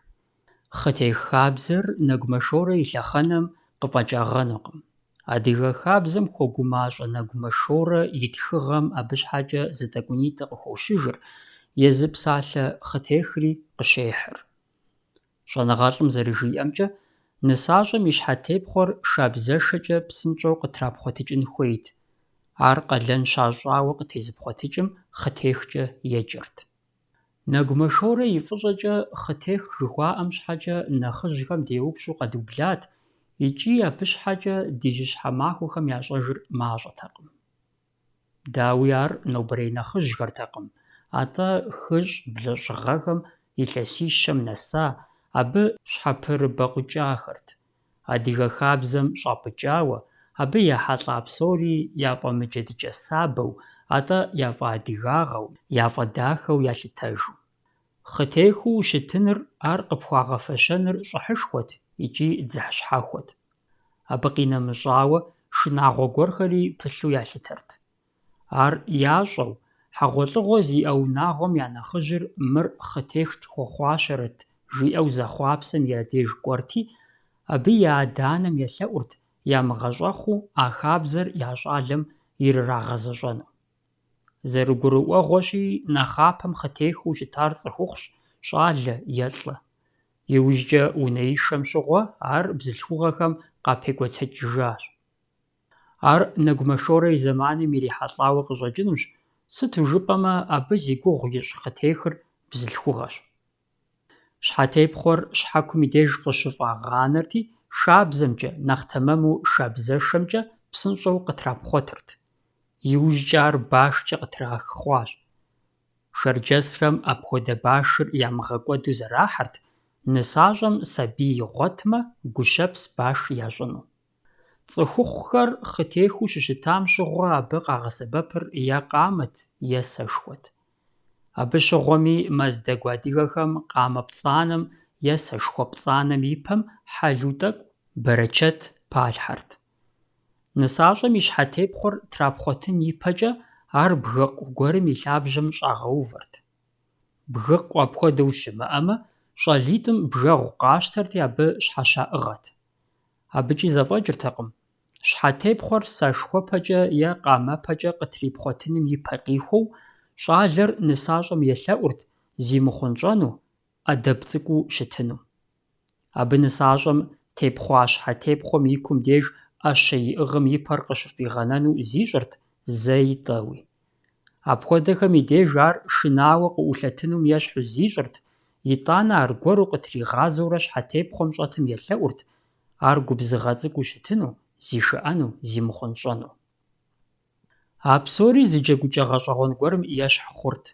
Хъытех хабзэр нэгумэшорэ и лъэхъэнэм къыфӏэкӏагъэнукъым. Адыгэ хабзэм хуэгу мащӏэ нэгумэшорэ и тхыгъэм абы щхьэкӏэ зы тӏэкӏунитӏэ къыхощыжыр, езы псалъэ хъытехри къыщехьыр. ЩӀэныгъэлӀым зэрыжиӀэмкӀэ, нысащӀэм и щхьэтепхъуэр шабзэшэкӀэ псынщӀэу къытрапхъуэтыкӀын хуейт. Ар къалэн щащӀауэ къытезыпхъуэтыкӀым хъытехкӀэ еджэрт. Нэгумэшорэ и фӀыщӀэкӀэ хъытех жыхуаӀэм щхьэкӀэ нэхъыжьхэм деупщӀу къэдублат икӀи абы щхьэкӀэ ди жьыщхьэ-махуэхэм ящӀэжыр мащӀэтэкъым. Дауи ар нобэрей нэхъыжьхэртэкъым, атӀэ хыщӀ, блэщӀыгъэхэм илъэсищэм нэса, абы щхьэпэрыбэкъукӀахэрт. Адыгэ хабзэм щӀапӀыкӀауэ, абы ехьэлӀа псори яфӀэмыджэдыкӀэ сабэу, атӀэ яфӀэадыгагъэу, яфӀэдахэу ялъытэжу. Хъытехыу ущытыныр ар къыпхуагъэфэщэныр щӀыхьышхуэт икӀи дзыхь щхьэхуэт. Абы къинэмыщӀауэ шынагъуэ гуэрхэри пылъу ялъытэрт. Ар ящӀэу, хьэгъуэлӀыгъуэ зиӀэ унагъуэм я нэхъыжьыр мыр хъытех тхуэхъуащэрэт жиӀэу зэхъуапсэм и адеж кӀуэрти, абы и адэ-анэм елъэӀурт ямыгъэщӀэхъуу а хабзэр я щӀалэм ирырагъэзэщӀэну. ЗэрыгурыӀуэгъуэщи, нэхъапэм хъытехыу щытар цӀыхухъущ, щӀалэ е лӀы. ИужькӀэ унэишэм щыгъуэ ар бзылъхугъэхэм къапекӀуэтэкӀыжащ. Ар нэгумэшорэ и зэманым ирихьэлӀауэ къыщӀэкӀынущ, сыту жыпӀэмэ, абы зи гугъу ищӀ хъытехыр бзылъхугъэщ. Щхьэтепхъуэр щхьэкум и деж къыщыфӀагъанэрти, шабзэмкӀэ, нэхъ тэмэму шабзэшэмкӀэ псынщӀэу къытрапхъуэтырт. ИужькӀэ ар башкӀэ къытрах хъуащ. Шэрджэсхэм апхуэдэ башыр ямыгъэкӀуэду зэрахьэрт, нысащӀэм сабий игъуэтмэ, гущэпс баш ящӀыну. ЦӀыхухъухэр хъытехыу щыщытам щыгъуэ абы къагъэсэбэпыр е къамэт, е сэшхуэт. Абы щыгъуэми мэздэгу адыгэхэм къамэ пцӀанэм е сэшхуэ пцӀанэм и пэм хьэлу тӀэкӀу, бэрэчэт палъхьэрт. НысащӀэм и щхьэтепхъуэр трапхъуэтын ипэкӀэ, ар бгыкъу гуэрым и лъабжьэм щӀагъэувэрт. Бгыкъу апхуэдэу щымыӀэмэ, щӀалитӀым бжэгъу къащтэрти абы щхьэщаӀыгъэт. АбыкӀи зэфӀэкӀыртэкъым. Щхьэтепхъуэр сэшхуэпэкӀэ е къамэпэкӀэ къытрипхъуэтыным и пэ къихуэу, щӀалэр нысащӀэм елъэӀурт зимыхъунщӀэну, Ӏэдэб цӀыкӀуу щытыну. Абы нысащӀэм тепхъуа щхьэтепхъуэм и кум деж Ӏэщэ иӀыгъым и пэр къыщыфӀигъэнэну зищӀырт зэи тӀэуи. Апхуэдэхэм и деж ар шынауэ къыӀулъэтынум ещхьу зищӀырт, итӀанэ аргуэру къытригъазэурэ щхьэтепхъуэм щӀэтым елъэӀурт ар губзыгъэ цӀыкӀуу щытыну, зишыӀэну, зимыхъунщӀэну. А псори зы джэгукӀэ гъэщӀэгъуэн гуэрым ещхь хъурт.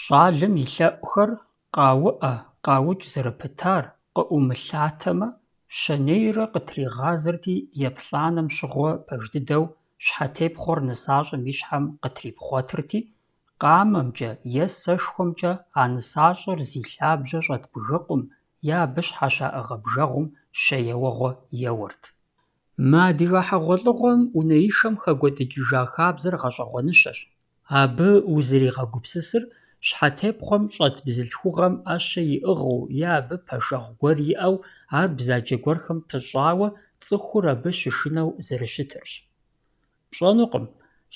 ЩӀалэм и лъэӀухэр къауӀэ, къаукӀ зэрыпытар къыӀумылъатэмэ, щэнейрэ къытригъазэрти, еплӀанэм щыгъуэ пэж дыдэу щхьэтепхъуэр нысащӀэм и щхьэм къытрипхъуэтырти, къамэмкӀэ е сэшхуэмкӀэ а нысащӀэр зи лъабжьэ щӀэт бгыкъум е абы щхьэщаӀыгъэ бжэгъум щэ-еуэгъуэ еуэрт. Мы адыгэ хьэгъуэлӀыгъуэм унэишэм хэгуэдыкӀыжа хабзэр гъэщӀэгъуэныщэщ. Абы узыригъэгупсысыр щхьэтепхъуэм щӀэт бзылъхугъэм Ӏэщэ иӀыгъыу е абы пэшэгъу гуэр иӀэу ар бзаджэ гуэрхэм пыщӀауэ цӀыхур абы щышынэу зэрыщытырщ. Пщӏэнукъым,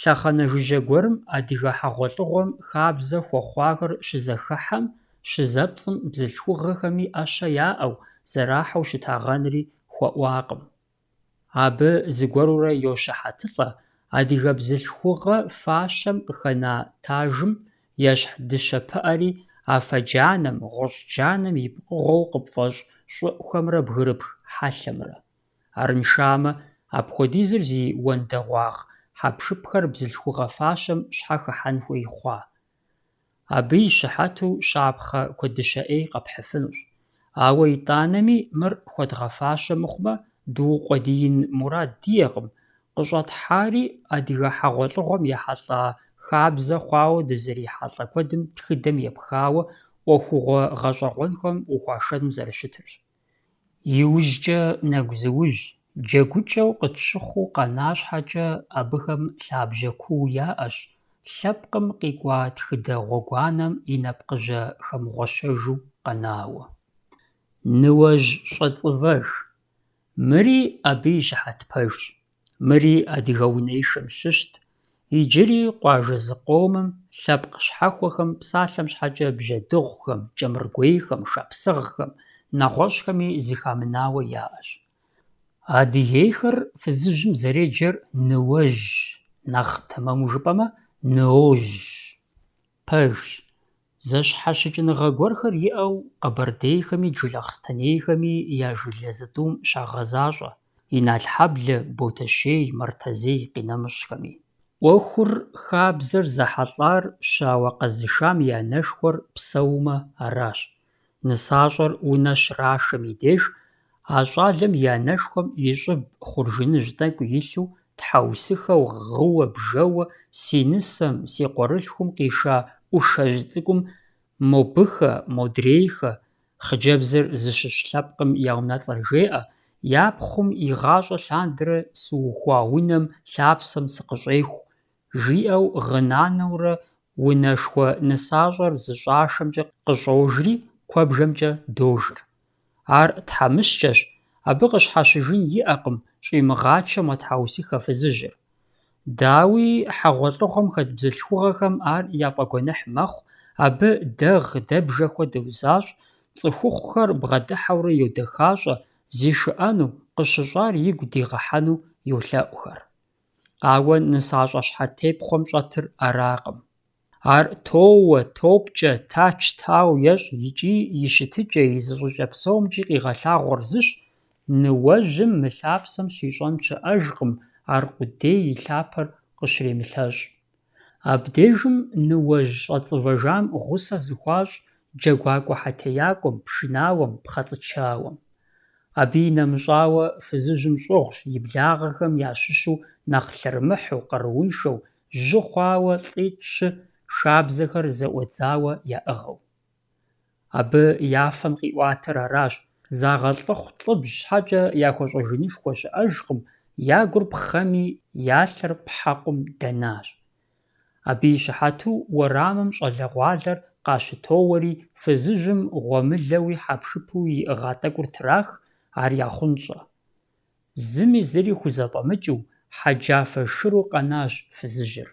лъэхъэнэ жыжьэ гуэрым адыгэ хьэгъуэлӀыгъуэм хабзэ хуэхъуахэр щызэхыхьэм, щызэпцӀым бзылъхугъэхэми Ӏэщэ яӀэу, зэрахьэу щытагъэнри хуэӀуакъым. Абы зыгуэрурэ йощыхьэтылӀэ адыгэ бзылъхугъэ фащэм къыхэна тажым ещхь дыщэ пыӀэри афэ-джанэм, гъущӀ-джанэм и пкъыгъуэу къыпфӀэщӀ щӀыӀухэмрэ бгырыпх хьэлъэмрэ. Арыншамэ, апхуэдизыр зи уэндэгъуагъ хьэпшыпхэр бзылъхугъэ фащэм щхьэ хыхьэн хуей хъуа? Абы и щыхьэту щапхъэ куэдыщэ Ӏей къэпхьыфынущ. Ауэ итӀанэми мыр хуэдгъэфащэ мыхъумэ, дыукъуэдиин мурад диӀэкъым, къыщӀэтхьари адыгэ хьэгъуэлӀыгъуэм ехьэлӀа хабзэ хъуауэ дызэрихьэлӀэ куэдым тхыдэм епхауэ Ӏуэхугъуэ гъэщӀэгъуэнхэм ухуашэну зэрыщытырщ. ИужькӀэ нэгузыужь, джэгукӀэу къытщыхъуу къэна щхьэкӀэ абыхэм лъабжьэ куу яӀэщ, лъэпкъым къикӏуа тхыдэ гъуэгуанэм и нэпкъыжьэ хэмыгъуэщэжу къэнауэ. Ныуэжь щӏэцӏывэж. Мыри абы и щыхьэт пэжщ. Мыри адыгэ унэишэм щыщт. Иджыри къуажэ зыкъомым лъэпкъ щхьэхуэхэм псалъэм щхьэкӏэ бжьэдыгъухэм, кӏэмыргуейхэм, шапсыгъхэм, нэгъуэщӏхэми зыхамынауэ яӏэщ. Адыгейхэр фызыжьым зэреджэр ныуэжь, нэхъ тэмэму жыпӏэмэ, ныожь, пэжщ. Зэщхьэщыкӏыныгъэ гуэрхэр иӏэу къэбэрдейхэми джылахъстэнейхэми я жылэ зытӏум щагъэзащӏэ, иналъхьэблэ, ботэщей, мартэзей къинэмыщӏхэми. Ӏуэхур хабзэр зэхьэлӏар щауэ къэзышам я нэшхуэр псэумэ аращ. Нысащӏэр унэ щрашэм и деж, а щӏалэм и анэшхуэм и щӏыб хъуржыныжь тӏэкӏу илъу, тхьэусыхэу, гъыуэ, бжэуэ, си нысэм, си къуэрылъхум къиша ӏушэжь цӏыкӏум мобыхэ, модрейхэ, хъыджэбзыр зыщыщ лъэпкъым я унэцӏэр жеӏэ, япхъум игъащӏэ лъандэрэ сыухуа унэм, лъапсэм сыкъыщӏеху, жиӏэу гъынанэурэ унэшхуэ нысащӏэр зыщӏашэмкӏэ къыщӏожри куэбжэмкӏэ дожыр. Ар тхьэмыщкӏэщ, абы къыщхьэщыжын иӏэкъым щӏимыгъачэм уэтхьэусыхэ фызыжьыр. Дауи хьэгъуэлӏыгъуэм хэт бзылъхугъэхэм ар яфӏэгуэныхь мэхъу, абы дэгъ, дэбжэ хуэдэу защӏ, цӏыхухъухэр бгъэдыхьэурэ йодэхащӏэ, зишыӏэну, къыщыщӏар игу дигъэхьэну йолъэӏухэр. Ауэ нысащӏэ щхьэтепхъуэм щӏэтыр аракъым. Ар тоуэ, топкӏэ, тач-тауэ ещӏ икӏи и щытыкӏэ, и зыщӏыкӏэ псомкӏи къигъэлъагъуэр зыщ, ныуэжьым мы лъапсэм щищӏэн щыӏэжкъым, ар къудей и лъапэр къыщремылъэщӏ. Абдежым ныуэжь щӏэцӏывэжам гъусэ зыхуащӏ джэгуакӏуэ хьэтеякӏуэм, пшынауэм, пхъэцӏычауэм. Абы и нэмыщӏауэ фызыжьым щӏыгъущ и благъэхэм ящыщу нэхъ лъэрымыхьу, къарууншэу, жьы хъуауэ лӏитӏ-щы шабзэхэр зэӏуэдзауэ яӏыгъыу. Абы яфэм къиӏуатэр аращ: загъэлӏыхъу лӏыбжь щхьэкӏэ яхуэщӏэжынышхуэ щыӏэжкъым, я гур пхъэми, я лъэр пхьэкъум дэнащ. Абы и щыхьэту уэрамым щӏалэгъуалэр къащытоуэри, фызыжьым гъуэмылэуи хьэпшыпу иӏыгъа тӏэкӏур трах, ар яхъунщӏэ. Зыми зыри хузэфӏэмыкӏыу, хьэджафэ шыру къэнащ фызыжьыр.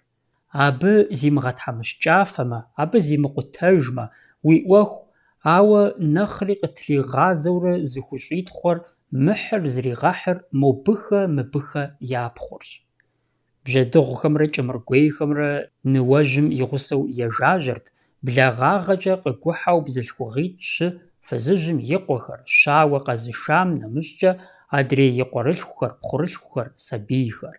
Абы зимыгъэтхьэмыщкӏафэмэ, абы зимыкъутэжмэ, уи ӏуэху, ауэ нэхъри къытригъазэурэ зыхущӏитхъуэр, мыхьыр зригъэхьыр мобыхэ-мыбыхэ япхъуэрщ. Бжьэдыгъухэмрэ кӏэмыргуейхэмрэ ныуэжьым и гъусэу ежажьэрт, благъагъэкӏэ къыгухьэу бзылъхугъитӏ-щы фызыжьым и къуэхэр, щауэ къэзышам нэмыщӏкӏэ, адрей и къуэрылъхухэр, пхъурылъхухэр, сабийхэр.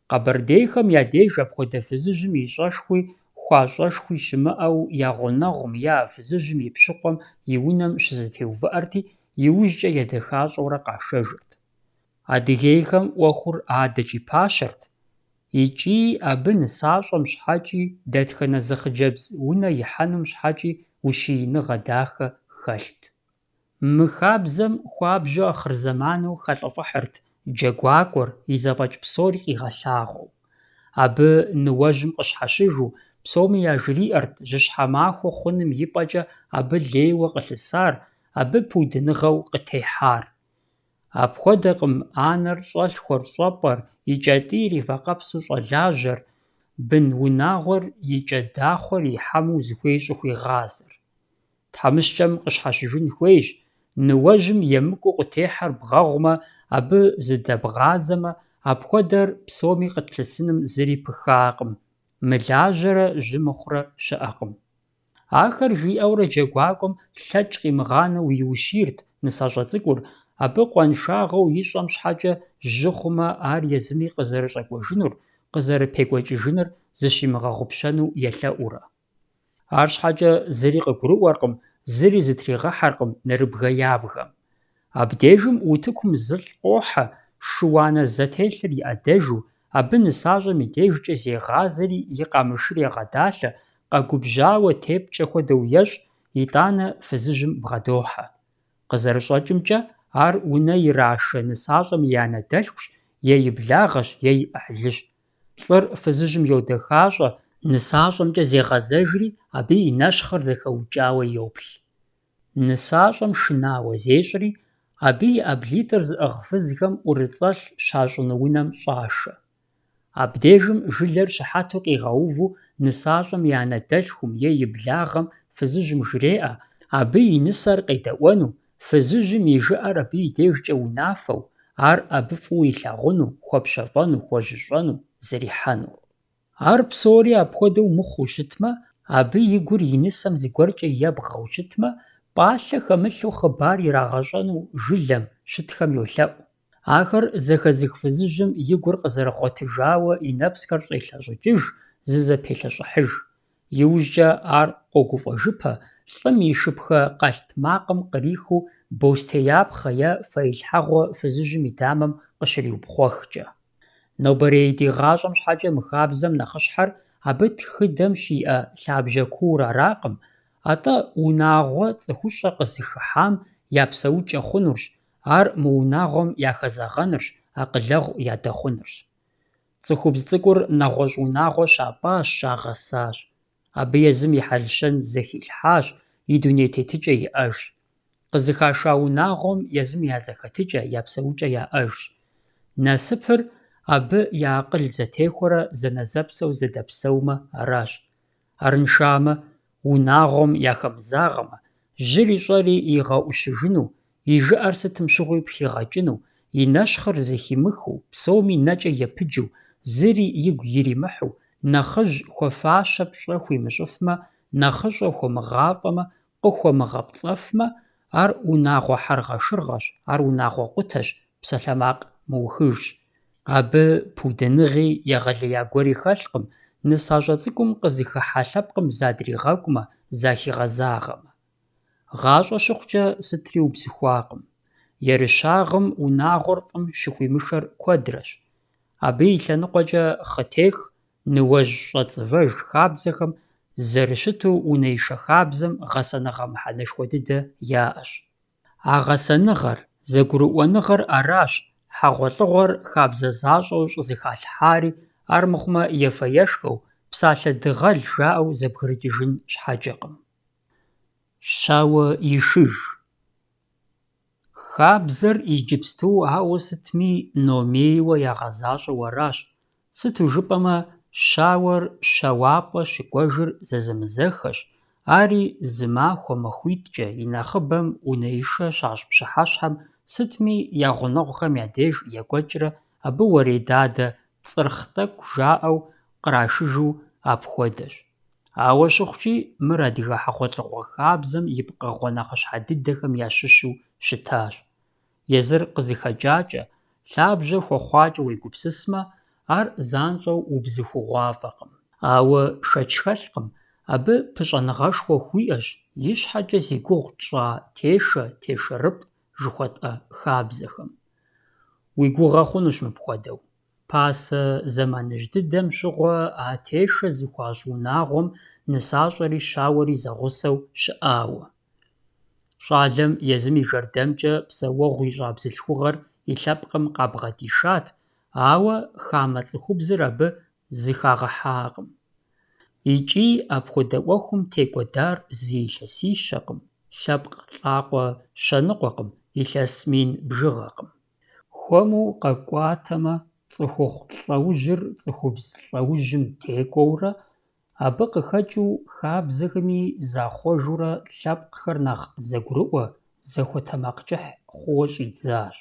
Къэбэрдейхэм я деж апхуэдэ фызыжьым и щӏэшхуи хуащӏэшхуи щымыӏэу я гъунэгъум фызыжьым и пщыкъуэм и унэм щызэтеувыӏэрти, иужькӏэ едэхащӏэурэ къашэжырт. Адыгейхэм ӏуэхур адэкӏи пащэрт, икӏи абы нысащӏэм щхьэкӏи, дэтхэнэ зы хъыджэбз унэ ихьэнум щхьэкӏи ущииныгъэ дахэ хэлът. Мы хабзэм хуабжьу ахъырзэманэу хэлӏыфӏыхьырт джэгуакӏуэр, и зэфӏэкӏ псори къигъэлъагъуэу. Абы ныуэжьым къыщхьэщыжу, псоми яжриӏэрт жьыщхьэ махуэ хъуным ипӏэкӏэ абы лейуэ къылъысар, абы пудыныгъэу къытехьар. Апхуэдэкъым анэр щӏэлъхуэр щӏэпӏэр, и кӏэтӏийр и вакъэпсу щӏэлажьэр, бын унагъуэр и кӏэ дахъуэр ихьэму зыхуей щӏыхуигъазэр. Тхьэмыщкӏэм къыщхьэщыжын хуейщ, ныуэжьым емыкӏуу къытехьэр бгъэгъумэ, абы зыдэбгъазэмэ, апхуэдэр псоми къытлъысыным зыри пыхакъым, мылажьэрэ жьы мыхъурэ щыӏэкъым. Ахэр жиӏэурэ джэгуакӏуэм лъэкӏ къимыгъанэу иущийрт нысащӏэ цӏыкӏур, абы къуаншагъэу ищӏэм щхьэкӏэ жьы хъумэ, ар езыми къызэрыщӏэкӏуэжынур, къызэрыпекӏуэкӏыжыныр зыщимыгъэгъупщэну елъэӏурэ. Арщхьэкӏэ зыри къыгурыӏуэркъым, зыри зытригъэхьэркъым нэрыбгъэ ябгэм. Абдежым утыкум зылӏ къохьэ, шыуанэ зэтелъыр иӏэдэжу, абы нысащӏэм и дежкӏэ зегъазэри и къамышыр егъэдалъэ, къэгубжьауэ тепкӏэ хуэдэу ещӏ, итӏанэ фызыжьым бгъэдохьэ. Къызэрыщӏэкӏымкӏэ, ар унэ ирашэ нысащӏэм и анэдэлъхущ, е и благъэщ, е и ӏыхьлыщ. Лӏыр фызыжьым йодэхащӏэ, Нысащӏэмкӏэ зегъэзэжри, абы и нэщхъыр зэхэукӏауэ йоплъ. Нысащӏэм шынауэ зещӏри, абы и ӏэблитӏыр зыӏыгъ фызхэм ӏурыцӏэлъ щащӏыну унэм щӏашэ. Абдежым жылэр щыхьэту къигъэуву нысащӏэм и анэдэлъхум е и благъэм фызыжьым жреӏэ, абы и нысэр къедэӏуэну, фызыжьым и жыӏэр абы и дежкӏэ унафэу, ар абы фӏыуэ илъагъуну, хуэпщэфӏэну, хуэжьыщӏэну, зэрихьэну. Ар псори апхуэдэу мыхъуу щытмэ, абы и гур и нысэм зыгуэркӏэ ебгъэу щытмэ, пӏалъэ хэмылъу хъыбар ирагъэщӏэну жылэм, щытхэм йолъэӏу. Ахэр зэхэзых фызыжьым и гур къызэрыгъуэтыжауэ и нэпсхэр щӏелъэщӏыкӏыж, зызэпелъэщӏыхьыж. Иужькӏэ ар къогуфӏэжыпэ, лӏым и шыпхэ къэлът макъым кърихыу бостеяпхъэ е фэилъхьэгъуэ фызыжьым и дамэм къыщриупхъуэхкӏэ. Нобэрей ди гъащӏэм щхьэкӏэ мы хабзэм нэхъыщхьэр абы тхыдэм щиӏэ лъабжьэ куур аракъым, атӏэ унагъуэ цӏыхущӏэ къызыхыхьам я псэукӏэ хъунурщ, ар мы унагъуэм яхэзэгъэнырщ, акъылэгъу ядэхъунырщ. Цӏыхубз цӏыкӏур нэгъуэщӏ унагъуэ щапӏащ, щагъэсащ. Абы езым и хьэлщэн зэхилъхьащ, и дуней тетыкӏэ иӏэжщ. Къызыхаша унагъуэм езым я зэхэтыкӏэ, я псэукӏэ яӏэжщ. Насыпыр абы и акъыл зэтехуэрэ зэнэзэпсэу зэдэпсэумэ аращ. Арыншамэ, унагъуэм яхэмызагъэмэ, жьыр ищӏэри игъэӏущыжыну, и жыӏэр сытым щыгъуи пхигъэкӏыну, и нэщхъыр зэхимыхыу, псоми нэкӏэ епыджу, зыри игу иримыхьу, нэхъыжь хуэфащэ пщӏэ хуимыщӏыфмэ, нэхъыщӏэ хуэмыгъафӏэмэ, къыхуэмыгъэпцӏэфмэ, ар унагъуэ хьэргъэшыргъэщ, ар унагъуэ къутэщ, псалъэмакъ мыухыжщ. Абы пудыныгъи егъэлея гуэри хэлъкъым, нысащӏэ цӏыкӏум къызыхыхьа лъэпкъым задригъэкӏумэ, захигъэзагъэмэ. ГъащӀэ щыхъукӀэ сытри убзыхуакъым. Ерыщагъым унагъуэр фӀым щыхуимышэр куэдрэщ. Абы и лъэныкъуэкӀэ хъытех, ныуэжь щӀэцӀывэж хабзэхэм зэрыщыту унэишэ хабзэм гъэсэныгъэ мыхьэнэшхуэ дыдэ яӀэщ. А гъэсэныгъэр, зэгурыӀуэныгъэр аращ хьэгъуэлӀыгъуэр хабзэ защӀэу щӀызыхалъхьари, ар мыхъумэ ефэ-ешхэу, псалъэ дыгъэл жаӀэу зэбгрыкӀыжын щхьэкӀэкъым. Щауэ ишыж. Хабзэр иджыпсту ауэ сытми номейуэ ягъэзащӀэу аращ. Сыту жыпӀэмэ, щауэр щауапӀэ щыкӀуэжыр зэзэмызэхэщ, ари зы махуэ махуитӀкӀэ и нэхъыбэм унэишэ щащӀ пщыхьэщхьэм сытми я гъунэгъухэм я деж екӀуэкӀрэ абы уэрей дадэ «цӀырхъ тӀэкӀу» жаӀэу кърашыжу апхуэдэщ. Ауэ щыхъукӀи, мыр адыгэ хьэгъуэлӀыгъуэ хабзэм и пкъыгъуэ нэхъыщхьэ дыдэхэм ящыщу щытащ. Езыр къызыхэкӀакӀэ, лъабжьэ хуэхъуакӀэ уегупсысмэ, ар занщӀэу убзыхугъуафӀэкъым. Ауэ шэч хэлъкъым, абы пыщӀэныгъэшхуэ хуиӀэщ, и щхьэкӀэ си гугъу тщӀа «тешэ», «тешэрыпӀ» жыхуэтӀэ хабзэхэм. Уи гугъэ хъунущ мыпхуэдэу. Пасэ зэманыжь дыдэм щыгъуэ а тешэ зыхуащӀ унагъуэм нысащӀэри щауэри зэгъусэу щыӀауэ. ЩӀалэм езым и жэрдэмкӀэ псэуэгъуэ ищӀа бзылъхугъэр и лъэпкъым къабгъэдишат, ауэ хамэ цӀыхубзыр абы зыхагъэхьакъым. ИкӀи апхуэдэ Ӏуэхум текӀуэдар зы илъэсищэкъым, лъэпкъ лӀакъуэ щэныкъуэкъым, илъэс мин бжыгъэкъым. Хуэму къэкӀуатэмэ, цӀыхухъу лӀэужьыр цӀыхубз лӀэужьым текӀуэурэ, абы къыхэкӀыу хабзэхэми захъуэжурэ лъэпкъхэр нэхъ зэгурыӀуэ, зэхуэтэмакъкӀыхь хъууэ щӀидзащ.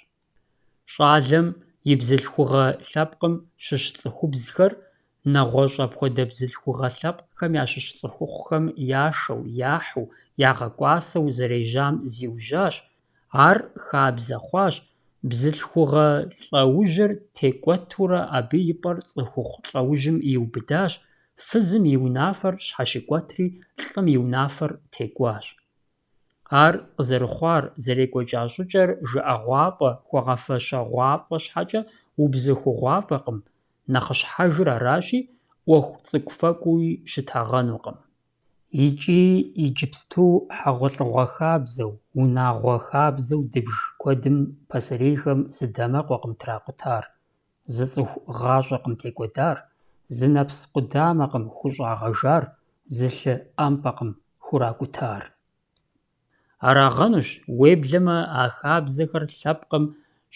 ЩӀалэм и бзылъхугъэ лъэпкъым щыщ цӀыхубзхэр нэгъуэщӀ апхуэдэ бзылъхугъэ лъэпкъхэм ящыщ цӀыхухъухэм яшэу, яхьу, ягъэкӀуасэу зэрежьам зиужьащ, ар хабзэ хъуащ, бзылъхугъэ лӀэужьыр текӀуэтурэ абы и пӀэр цӀыхухъу лӀэужьым иубыдащ, фызым и унафэр щхьэщыкӀуэтри лӀым и унафэр текӀуащ. Ар къызэрыхъуар, зэрекӀуэкӀа щӀыкӀэр жыӀэгъуафӀэ, хуэгъэфэщэгъуафӀэ щхьэкӀэ убзыхугъуафӀэкъым, нэхъыщхьэжыр аращи, Ӏуэху цӀыкӀу-фэкӀуи щытагъэнукъым. ИкӀи иджыпсту хьэгъуэлӀыгъуэ хабзэу, унагъуэ хабзэу дыбж куэдым пасэрейхэм зы дамэкъуэкъым тракъутар, зы цӀыху гъащӀэкъым текӀуэдар, зы нэпс къудамэкъым хущӀагъэжар, зылъы ӀэмпӀэкъым хуракӀутар. Арагъэнущ уеблэмэ а хабзэхэр лъэпкъым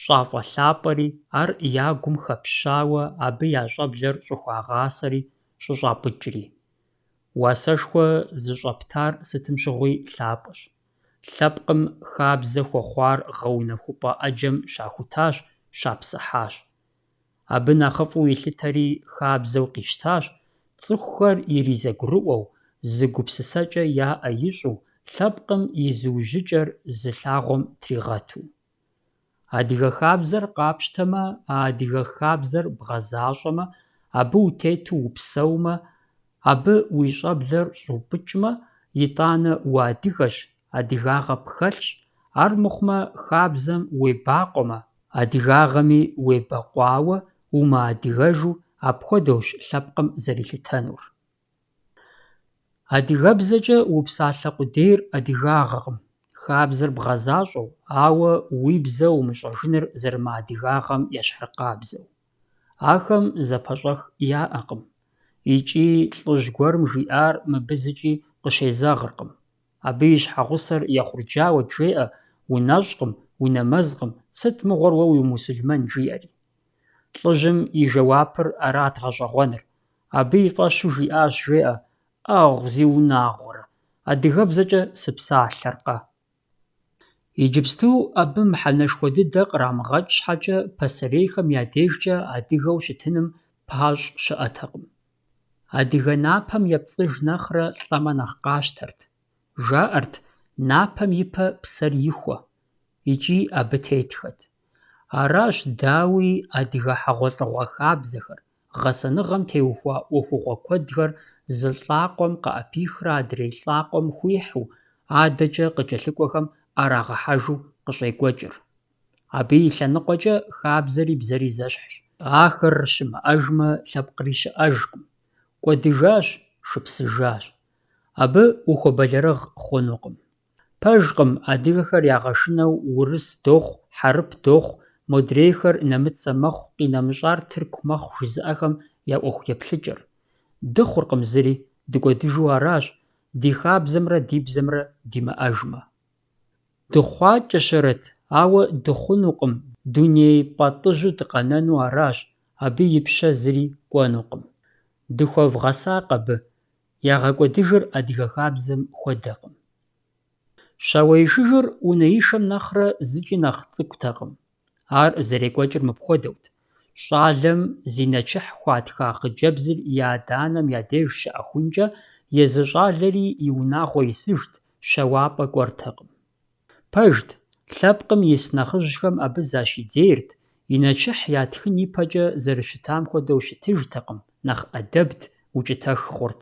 щӀафӀэлъапӀэри, ар я гум хэпщауэ абы я щӀэблэр щӀыхуагъасэри щӀыщӀапӀыкӀри. Уасэшхуэ зыщӀэптар сытым щыгъуи лъапӀэщ. Лъэпкъым хабзэ хуэхъуар гъэунэхупӀэ Ӏэджэм щахутащ, щапсыхьащ. Абы нэхъыфӀу илъытэри хабзэу къищтащ, цӀыхухэр иризэгурыӀуэу, зы гупсысэкӀэ яӀэ ищӀу, лъэпкъым и зыужьыкӀэр зы лъагъуэм тригъэту. Адыгэ хабзэр къапщтэмэ, а адыгэ хабзэр бгъэзащӀэмэ, абы утету упсэумэ, абы уи щӀэблэр щӀыупӀыкӀмэ, итӀанэ уадыгэщ, адыгагъэ пхэлъщ, ар мыхъумэ хабзэм уебакъуэмэ, адыгагъэми уебэкъуауэ, умыадыгэжу, апхуэдэущ лъэпкъым зэрилъытэнур. АдыгэбзэкӀэ упсалъэ къудейр адыгагъэкъым, хабзэр бгъэзащӀэу, ауэ уи бзэ умыщӀэжыныр зэрымыадыгагъэм ещхьыркъабзэу. Ахэм зэпэщӀэх яӀэкъым. ИкӀи лӀыжь гуэрым жиӀар мыбы зыкӀи къыщезэгъыркъым. Абы и щхьэгъусэр ехъурджауэ жеӀэ, унэщӀкъым, унэмэзкъым, сыт мыгъуэр уэ уимусульмэн жиӀэри. ЛӀыжьым и жэуапыр арат гъэщӀэгъуэныр. Абы и фӀэщу жиӀащ жеӀэ: «Ӏэгъу зиунагъуэрэ, адыгэбзэкӀэ сыпсалъэркъэ». Иджыпсту абы мыхьэнэшхуэ дыдэ кърамыгъэкӀ щхьэкӀэ пасэрейхэм я дежкӀэ адыгэу щытыным пащӀ щыӀэтэкъым. Адыгэ напэм епцӀыж нэхърэ лӀэмэ нэхъ къащтэрт. ЖаӀэрт напэм ипэ псэр ихуэ. ИкӀи абы тетхэт. Аращ дауи адыгэ хьэгъуэлӀыгъуэ хабзэхэр, гъэсэныгъэм теухуа Ӏуэхугъуэ куэдхэр зы лӀакъуэм къэӀэпихрэ адрей лӀакъуэм хуихьу, адэкӀэ къыкӀэлъыкӀуэхэм Ӏэрагъэхьэжу къыщӀекӀуэкӀыр. Абы и лъэныкъуэкӀэ хабзэри бзэри зэщхьщ. Ахэр щымыӀэжмэ, лъэпкъри щыӀэжкъым. Кӏуэдыжащ, шыпсыжащ. Абы ухуэбэлэрыгъ хъунукъым. Пэжкъым адыгэхэр ягъэшынэу урыс дохъу, хьэрып дохъу, модрейхэр нэмыцэ мэхъу, къинэмыщӀар тырку мэхъу жызыӀэхэм я ӀуэхуеплъыкӀэр. Дыхъуркъым зыри, дыкӀуэдыжу аращ, ди хабзэмрэ ди бзэмрэ димыӀэжмэ. ДыхъуакӀэщэрэт, ауэ дыхъунукъым, дуней пӀэтӀыжу дыкъэнэну аращ, абы и пщэ зыри кӀуэнукъым. Дыхуэвгъэсакъ абы, ягъэкӀуэдыжыр адыгэ хабзэм хуэдэкъым. Щауей жыжыр унэишэм нэхърэ зыкӀи нэхъ цӀыкӀутэкъым. Ар зэрекӀуэкӀыр мыпхуэдэут. ЩӀалэм зи нэчыхь хуатха хъыджэбзыр и адэ-анэм я деж щыӀэхункӀэ, езы щӀалэри и унагъуэ исыжт, щэуапӀэ кӀуэртэкъым. Пэжт, лъэпкъым ис нэхъыжьхэм абы защидзейрт, и нэчыхь ятхын ипэкӀэ зэрыщытам хуэдэу щытыжтэкъым, нэхъ Ӏэдэбт, укӀытэх хъурт.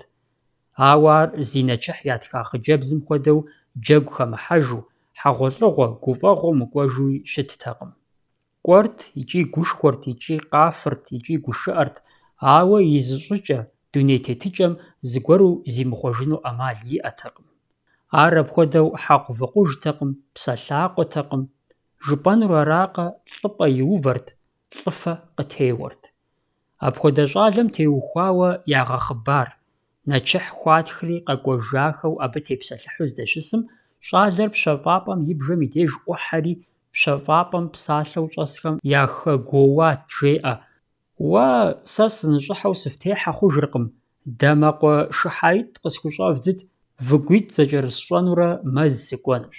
Ауэ ар зи нэчыхь ятха хъыджэбзым хуэдэу джэгу хэмыхьэжу, хьэгъуэлӀыгъуэ, гуфӀэгъуэ мыкӀуэжуи щыттэкъым. КӀуэрт, икӀи гушхуэрт, икӀи къафырт, икӀи гушыӀэрт, ауэ и зы щӀыкӀэ, дуней тетыкӀэм зыгуэру зимыхъуэжыну Ӏэмал иӀэтэкъым. Ар апхуэдэу хьэкъувыкъужтэкъым, псэлъакъуэтэкъым. Жыпӏэнур аракъэ, лӀыпӀэ иувэрт, лӀыфэ къытеуэрт. Апхуэдэ щӀалэм теухуауэ ягъэхъыбар, нэчыхь хуатхри къэкӀуэжахэу абы тепсэлъыхьу здэщысым, щӀалэр пщэфӀапӀэм и бжэм и деж Ӏухьэри, пщэфӀапӀэм псалъэу щӀэсхэм яхэгуоуат жеӀэ: «Уэ, сэ сыныщӀыхьэу сыфтехьэ хъужыркъым, дэ мэкъуэ шыхьаитӀ къысхущӀэвдзыт, выгуитӀ зэкӀэрысщӀэнурэ мэз сыкӀуэнущ».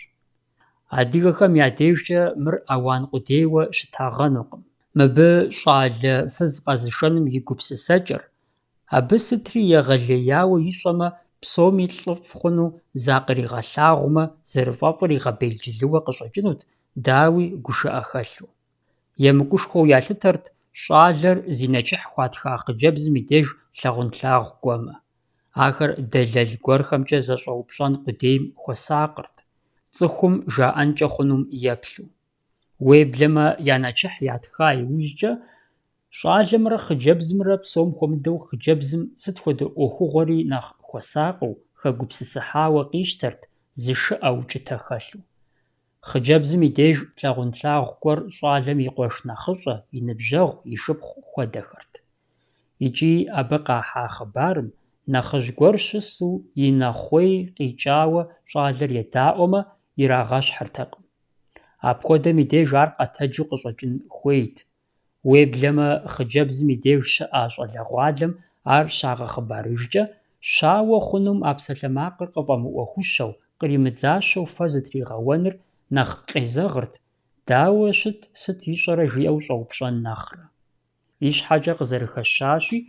Адыгэхэм я дежкӀэ мыр Ӏэуан къудейуэ щытагъэнукъым. Мыбы щӀалэ фыз къэзышэным и гупсысэкӀэр. Абы сытри егъэлеяуэ ищӀэмэ, псоми лӀыфӀ хъуну закъригъэлъагъумэ, зэрыфӀэфӀыр игъэбелджылыуэ къыщӀэкӀынут, дауи гушыӀэ хэлъу. ЕмыкӀушхуэу ялъытэрт щӀалэр зи нэчыхь хуатха хъыджэбзым и деж лъагъунлъагъу кӀуэмэ. Ахэр дэлэл гуэрхэмкӀэ зэщӀэупщӀэн къудейм хуэсакъырт, цӀыхум жаӀэнкӀэ хъунум еплъу. Уеблэмэ я нэчыхь ятха иужькӀэ, щӀалэмрэ хъыджэбзымрэ псом хуэмыдэу хъыджэбзым сыт хуэдэ Ӏуэхугъуэри нэхъ хуэсакъыу, хэгупсысыхьауэ къищтэрт, зышыӀэ укӀытэ хэлъу. Хъыджэбзым и деж лъагъунлъагъу кӀуэр щӀалэм и къуэш нэхъыщӀэ, и ныбжьэгъу, и шыпхъу хуэдэхэрт. икӀи абы къахьа хъыбарым нэхъыжь гуэр щысу и нэхъуей къикӀауэ щӀалэр едаӀуэмэ, ирагъэщхьыртэкъым. Апхуэдэм и деж ар къэтэджу къыщӀэкӀын хуейт. Уеблэмэ, хъыджэбзым и деж щыӀа щӀалэгъуалэм ар щагъэхъыбарыжкӀэ, щауэ хъунум а псалъэмакъыр къыфӀэмыӀуэхущэу, къримыдзащэу фэ зытригъэуэныр нэхъ къезэгъырт, дауэ щыт сыт ищӀэрэ жиӀэу щӀэупщӀэн нэхърэ. И щхьэкӀэ къызэрыхэщащи,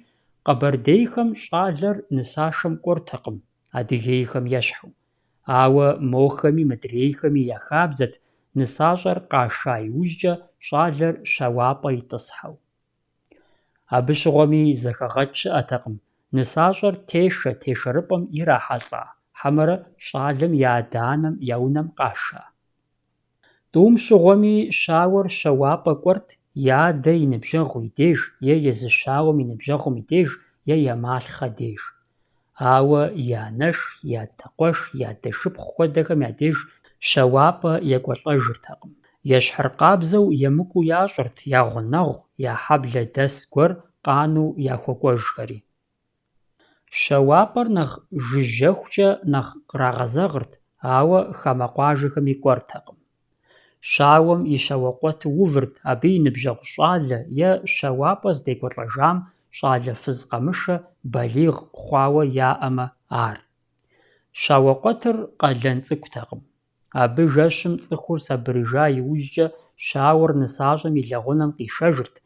къэбэрдейхэм щӀалэр нысашэм кӀуэртэкъым, адыгейхэм ещхьу. Ауэ мохэми мыдрейхэми я хабзэт нысащӀэр къаша иужькӀэ щӀалэр щауапӀэ итӀысхьэу. Абы щыгъуэми зэхэгъэкӀ щыӀэтэкъым. НысащӀэр тешэ тешэрыпӀэм ирахьэлӀа, хьэмэрэ щӀалэм и адэ-анэм я унэм къаша. ТӀум щыгъуэми щауэр щауапӀэ кӀуэрт и адэ и ныбжьэгъу и деж, е езы щауэм и ныбжьэгъум и деж, е ямалъхъэ деж. Ауэ и анэш, и адэкъуэш, и адэшыпхъу хуэдэхэм я деж щауапӀэ екӀуэлӀэжыртэкъым. Ещхьыркъабзэу емыкӀуу ящӀырт я гъунэгъу, я хьэблэдэс гуэр къанэу яхуэкӀуэжхэри. ЩауапӀэр нэхъ жыжьэхукӀэ нэхъ кърагъэзэгъырт, ауэ хамэ къуажэхэми кӀуэртэкъым. Щауэм и щауэкъуэту увырт абы и ныбжьэгъу щӀалэ е щауапӀэ здекӀуэлӀэжам щӀалэ фыз къэмышэ балигъ хъуауэ яӀэмэ ар. Щауэкъуэтыр къалэн цӀыкӀутэкъым. Абы жэщым цӀыхур сабырыжа иужькӀэ щауэр нысащӀэм и лэгъунэм къишэжырт,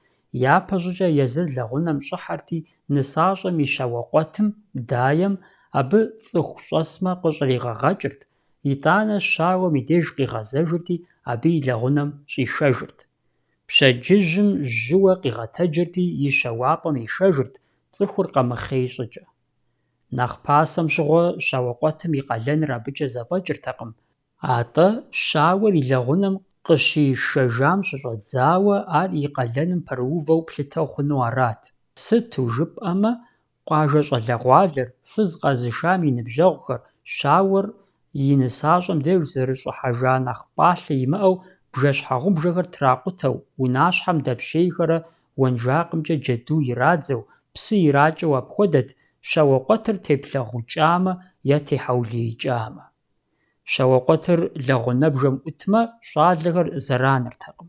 япэ щӀыкӀэ езыр лэгъунэм щӀыхьэрти, нысащӀэм и щауэкъуэтым, даем, абы цӀыху щӀэсмэ къыщӀригъэгъэкӀырт, итӀанэ щауэм и деж къигъэзэжырти, абы и лэгъунэм щӀишэжырт. Пщэдджыжьым жьыуэ къигъэтэджырти, и щауапӀэм ишэжырт, цӀыхур къэмыхъей щӀыкӀэ. Нэхъ пасэм щыгъуэ щауэкъуэтым и къалэныр абыкӀэ зэфӀэкӀыртэкъым, атӀэ щауэр и лэгъунэм къыщишэжам щыщӀэдзауэ ар и къалэным пэрыувэу плъытэ хъуну арат. Сыту жыпӀэмэ, къуажэ щӀалэгъуалэр, фыз къэзышам и ныбжьэгъухэр, щауэр и нысащӀэм деж зэрыщӀыхьэжа нэхъ пӀалъэ имыӀэу, бжэщхьэгъубжэхэр тракъутэу, унащхьэм дэпщейхэрэ уэнжакъымкӀэ джэду ирадзэу, псы иракӀэу апхуэдэт, щауэкъуэтыр теплъэгъукӀамэ е техьэулейкӀамэ. Щауэкъуэтыр лэгъунэбжэм Ӏутмэ, щӀалэхэр зэраныртэкъым.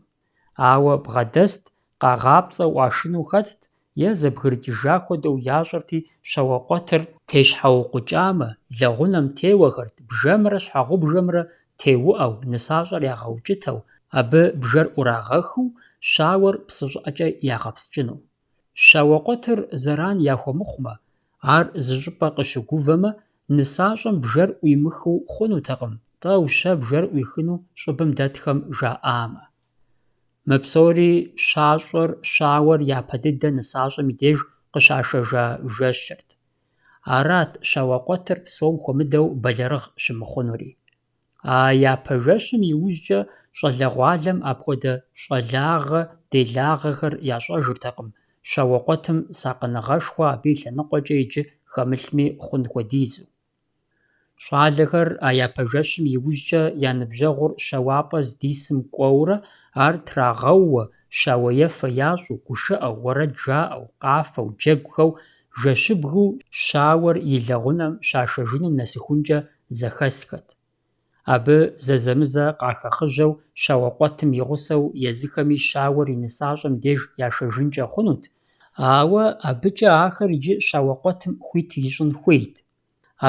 Ауэ бгъэдэст, къагъапцӀэу Ӏуашыну хэтт, е зэбгрыкӀыжа хуэдэу ящӀырти, щауэкъуэтыр тещхьэукъукӀамэ, лэгъунэм теуэхэрт, бжэмрэ щхьэгъубжэмрэ теуӀэу, нысащӀэр ягъэукӀытэу, абы бжэр Ӏурагъэхыу, щауэр псы щӀыӀэкӀэ ягъэпскӀыну. Щауэкъуэтыр зэран яхуэмыхъумэ, ар зы щӀыпӀэ къыщыгувэмэ, нысащӀэм бжэр Ӏуимыхыу хъунутэкъым, тӀэу-щэ бжэр Ӏуихыну щӀыбым дэтхэм жаӀамэ. Мы псори щащӀэр, щауэр япэ дыдэ нысащӀэм и деж къыщашэжа жэщырт. Арат щауэкъуэтыр псом хуэмыдэу бэлэрыгъ щымыхъунури. А япэ жэщым иужькӀэ щӀалэгъуалэм апхуэдэ щӀалагъэ, делагъэхэр ящӀэжыртэкъым, щауэкъуэтым сакъыныгъэшхуэ абы и лъэныкъуэкӀэ иджы хэмылъми хъун хуэдизу. ЩӀалэхэр а япэ жэщым иужькӀэ я ныбжьэгъур щауапӀэ здисым кӀуэурэ, ар трагъэууэ, щауэефэ ящӀу, гушыӀэу, уэрэд жаӀэу, къафэу, джэгухэу, жэщыбгыу щауэр и лэгъунэм щашэжыным нэсыхункӀэ зэхэсхэт. Абы зэзэмызэ къахэхъыжьэу, щауэкъуэтым и гъусэу езыхэми щауэр и нысащӀэм деж яшэжынкӀэ хъунут, ауэ абыкӀэ ахэр иджы щауэкъуэтым хуит ищӀын хуейт.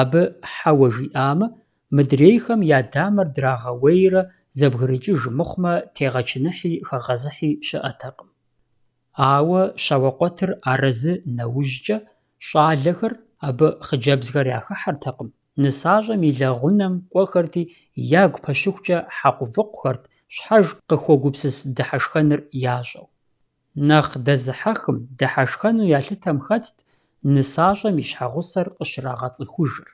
Абы хьэуэ жиӀамэ, мыдрейхэм я дамэр драгъэуейрэ зэбгрыкӀыж мыхъумэ, тегъэчыныхьи хэгъэзыхьи щыӀэтэкъым. Ауэ щауэкъуэтыр арэзы нэужькӀэ, щӀалэхэр, абы хъыджэбзхэр яхыхьэртэкъым, нысащӀэм и лэгъунэм кӀуэхэрти, ягу пэщыхукӀэ хьэкъувыкъухэрт, щхьэж къыхуогупсыс дыхьэшхэныр ящӀэу. Нэхъ дэзыхьэхым, дыхьэшхэну ялъытэм хэтт нысащӀэм и щхьэгъусэр къыщрагъэцӀыхужыр.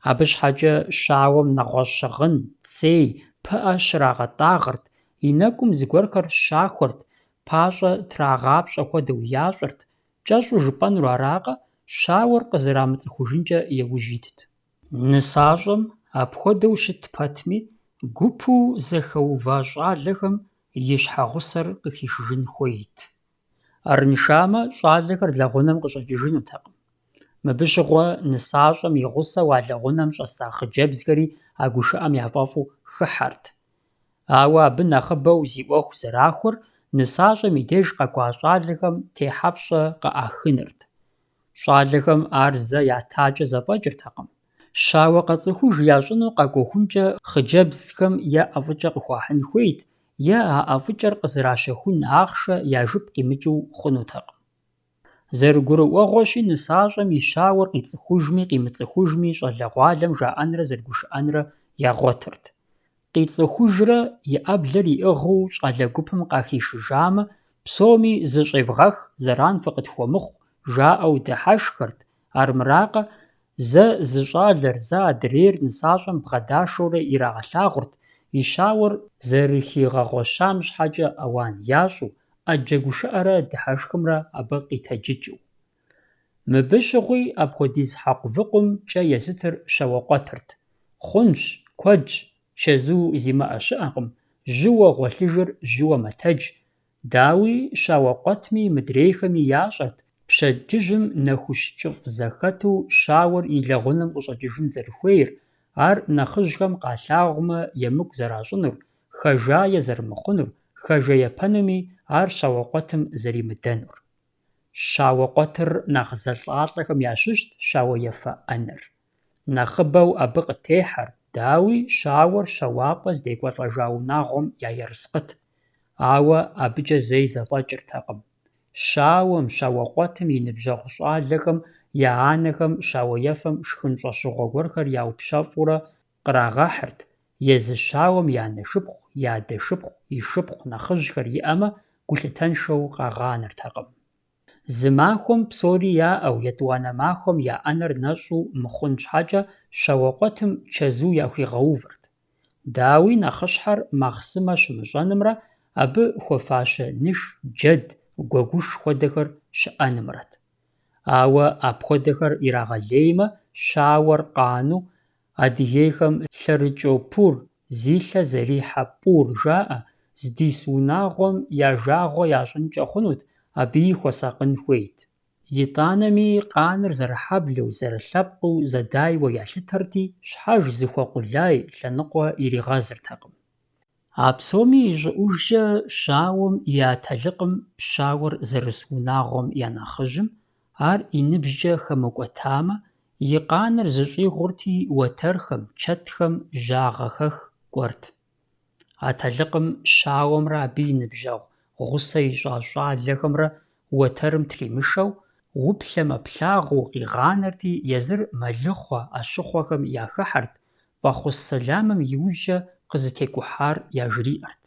Абы щхьэкӀэ щауэм нэгъуэщӀ-щыгъын, цей, пыӀэ щрагъэтӀагъэрт, и нэкӀум зыгуэрхэр щахуэрт, пащӀэ трагъапщӀэ хуэдэу ящӀырт, кӀэщӀу жыпӀэнур аракъэ, щауэр къызэрамыцӀыхужынкӀэ еужь итт. НысащӀэм апхуэдэу щыт пэтми, гупу зэхэува щӀалэхэм и щхьэгъусэр къыхишыжын хуейт. Арыншамэ, щӏалэхэр лэгъунэм къыщӏэкӏыжынутэкъым. Мыбы щыгъуэ нысащӏэм и гъусэу а лэгъунэм щӏэса хъыджэбзхэри а гушыӏэм яфӏэфӏу хыхьэрт. Ауэ абы нэхъыбэу зи ӏуэху зэрахуэр нысащӏэм и деж къэкӏуа щӏалэхэм техьэпщӏэ къыӏахынырт. ЩӀалэхэм ар зэ ятакӏэ зэфӏэкӏыртэкъым. Щауэ къэцӏыхуж ящӏыну къэкӏуэхункӏэ хъыджэбзхэм е ӏэфӏыкӏэ къыхуахьын хуейт, е а ӏэфӏыкӏэр къызэращэхун ахъшэ я жып къимыкӏыу хъунутэкъым. Зэрыгурыӏуэгъуэщи, нысащӏэм и щауэр къицӏыхужми къимыцӏыхужми щӏалэгъуалэм жаӏэнрэ зэрыгушыӏэнрэ ягъуэтырт. Къицӏыхужрэ и ӏэблэр иӏыгъыу щӏалэ гупым къахишыжамэ, псоми зыщӏевгъэх, зэран фыкъытхуэмыхъу, жаӏэу дыхьэшхырт. Армыракъэ, зэ зы щӏалэр, зэ адрейр нысащӏэм бгъэдашэурэ ирагъэлъагъурт, и щауэр зэрыхигъэгъуэщам щхьэкӏэ ӏэуан ящӏу, ӏэджэ гушыӏэрэ дыхьэшхымрэ абы къитэджыкӏыу. Мыбы щыгъуи апхуэдиз хьэкъувыкъум кӏэ езытыр щауэкъуэтырт. Хъунщ, куэдщ, чэзу зимыӏэ щыӏэкъым, жьыуэ гъуэлъыжыр жьыуэ мэтэж. Дауи щауэкъуэтми мыдрейхэми ящӏэрт, пщэдджыжьым нэхущ кӏыфӏ зэхэту щауэр и лэгъунэм къыщӏэкӏыжын зэрыхуейр, ар нэхъыжьхэм къалъагъумэ емыкӏу зэращӏынур, хэжа зэрымыхъунур, хэжеяпэнуми ар щауэкъуэтым зэримыдэнур. Щауэкъуэтыр нэхъ зэлӏалӏэхэм ящыщт щауэефэ ӏэнэр. Нэхъыбэу абы къытехьэр, дауи щауэр щэуапӏэ здекӏуэлӏэжа унагъуэм я ерыскъыт. Ауэ абыкӏэ зэи зэфӏэкӏыртэкъым. Щауэм, щауэкъуэтым и ныбжьэгъу щӏалэхэм я анэхэм щауэефэм шхын щӏэщыгъуэ гуэрхэр яупщэфӏурэ кърагъэхьырт. Езы щауэм и анэшыпхъу, и адэшыпхъу, и шыпхъу нэхъыжьхэр иӏэмэ, гулъытэншэу къагъанэртэкъым. Зы махуэм псори яӏэу, етӏуанэ махуэм я ӏэнэр нэщӏу мыхъун щхьэкӏэ щауэкъуэтым чэзу яхуигъэувырт. Дауи нэхъыщхьэр махъсымэ щымыщӏэнымрэ, абы хуэфащэ ныш, джэд, гуэгуш хуэдэхэр щыӏэнымрэт. Ауэ апхуэдэхэр ирагъэлеймэ, щауэр къану, адыгейхэм лъэрыкӏопур, зилъэ зэрихьэ пӏур жаӏэ, здис унагъуэм я жагъуэ ящӏынкӏэ хъунут, абыи хуэсакъын хуейт. ИтӀанэми къаныр зэрыхьэблэу, зэрылъэпкъыу зэдайуэ ялъытэрти, щхьэж зыхуэкъулай, лъэныкъуэ иригъэзыртэкъым. А псоми ищӏыӏужкӏэ щауэм и атэлыкъым щауэр зэрыс унагъуэм я нэхъыжьым, ар и ныбжькӏэ хэмыкӏуэтамэ, и къанэр зыщӏигъурти уэтэрхэм, чэтхэм жьагъэхэх кӏуэрт. Атэлыкъым щауэмрэ абы и ныбжьэгъу гъусэ ищӏа щӏалэхэмрэ уэтэрым тримышэу, уплъэмэ плъагъуу къигъанэрти, езыр мэлыхъуэ, ӏэщыхъуэхэм яхыхьэрт, фӏэхъус сэламым иужькӏэ къызытекӏухьар яжриӏэрт.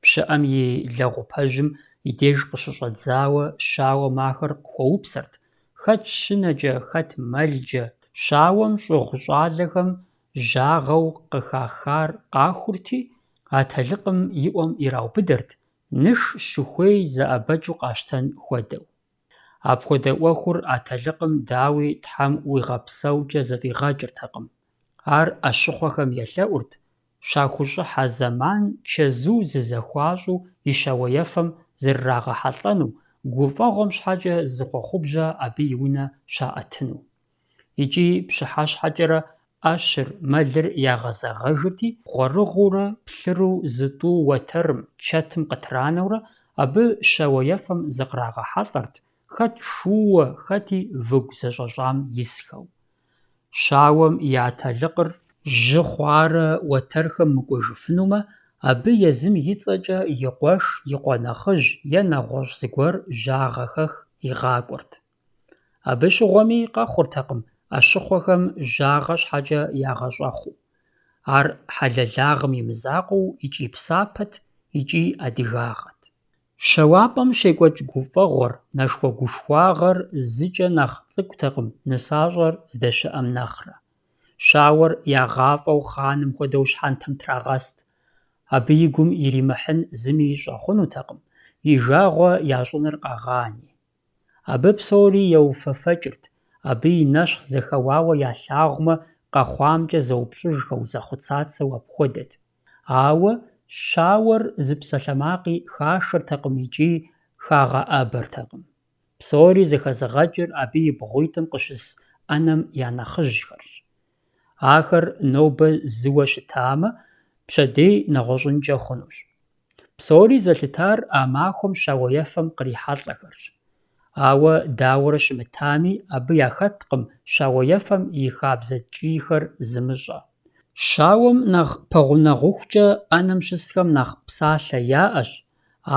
Пщыӏэм и лэгъупэжьым и деж къыщыщӏэдзауэ щауэ махэр къыхуэупсэрт, хэт щынэкӏэ, хэт мэлкӏэ. Щауэм щӏыгъу щӏалэхэм жьагъэу къыхахар къахурти, атэлыкъым и ӏуэм ираубыдэрт, ныш щыхуей зэӏэбэкӏыу къащтэн хуэдэу. Апхуэдэ ӏуэхур атэлыкъым дауи Тхьэм уигъэпсэукӏэ зэфӏигъэкӏыртэкъым. Ар ӏэщыхъуэхэм елъэӏурт, щахущӏыхьэ зэман чэзу зызэхуащӏу и щауэефэм зэрырагъэхьэлӏэну, гуфӏэгъуэм щхьэкӏэ зыхъуэхъубжьэ абы и унэ щаӏэтыну. Икӏи пщыхьэщхьэкӏэрэ ӏэщыр, мэлыр ягъэзэгъэжырти, гъуэрыгъыурэ плъыру зы тӏу уэтэрым, чэтым къытранэурэ, абы щауэефэм зыкърагъэхьэлӏэрт, хэт шууэ, хэти выгу зэщӏэщӏам исхэу. Щауэм и атэлыкъыр жьы хъуарэ уэтэрхэм мыкӏуэжыфынумэ, абы езым и цӏэкӏэ и къуэш, и къуэнэхъыжь е нэгъуэщӏ зыгуэр жьагъэхэх игъакӏуэрт. Абы щыгъуэми къэхъуртэкъым ӏэщыхъуэхэм жьагъэ щхьэкӏэ ягъэщӏэхъуу. Ар хьэлэлагъым и мызакъуэу икӏи псапэт, икӏи адыгагъэт. Щэуапӏэм щекӏуэкӏ гуфӏэгъуэр, нэшхуэ гушхуагъэр зыкӏэ нэхъ цӏыкӏутэкъым нысащӏэр здэщыӏэм нэхърэ. Щауэр ягъафӏэу хъаным хуэдэу щхьэнтэм трагъэст. Абы и гум иримыхьын зыми ищӏэ хъунутэкъым, и жагъуэ ящӏыныр къагъани. Абы псори еуфэфэкӏырт, абы и нэщхъ зэхэуауэ ялъагъумэ, къэхъуамкӏэ зэупщӏыжхэу, зэхъуцацэу апхуэдэт. Ауэ щауэр зы псалъэмакъи хашэртэкъым икӏи хагъэӏэбэртэкъым. Псори зыхэзыгъэкӏыр абы и бгъуитӏым къыщыс ӏэнэм я нэхъыжьхэрщ. Ахэр нобэ зыуэ щытамэ, пщэдей нэгъуэщӏынкӏэ хъунущ. Псори зэлъытар а махуэм щауэ-ефэм кърихьэлӏэхэрщ. Ауэ дауэрэ щымытами, абы яхэткъым щауэ-ефэм и хабзэ ткӏийхэр зымыщӏэ. Щауэм нэхъ пэгъунэгъухукӏэ ӏэнэм щысхэм нэхъ псалъэ яӏэщ,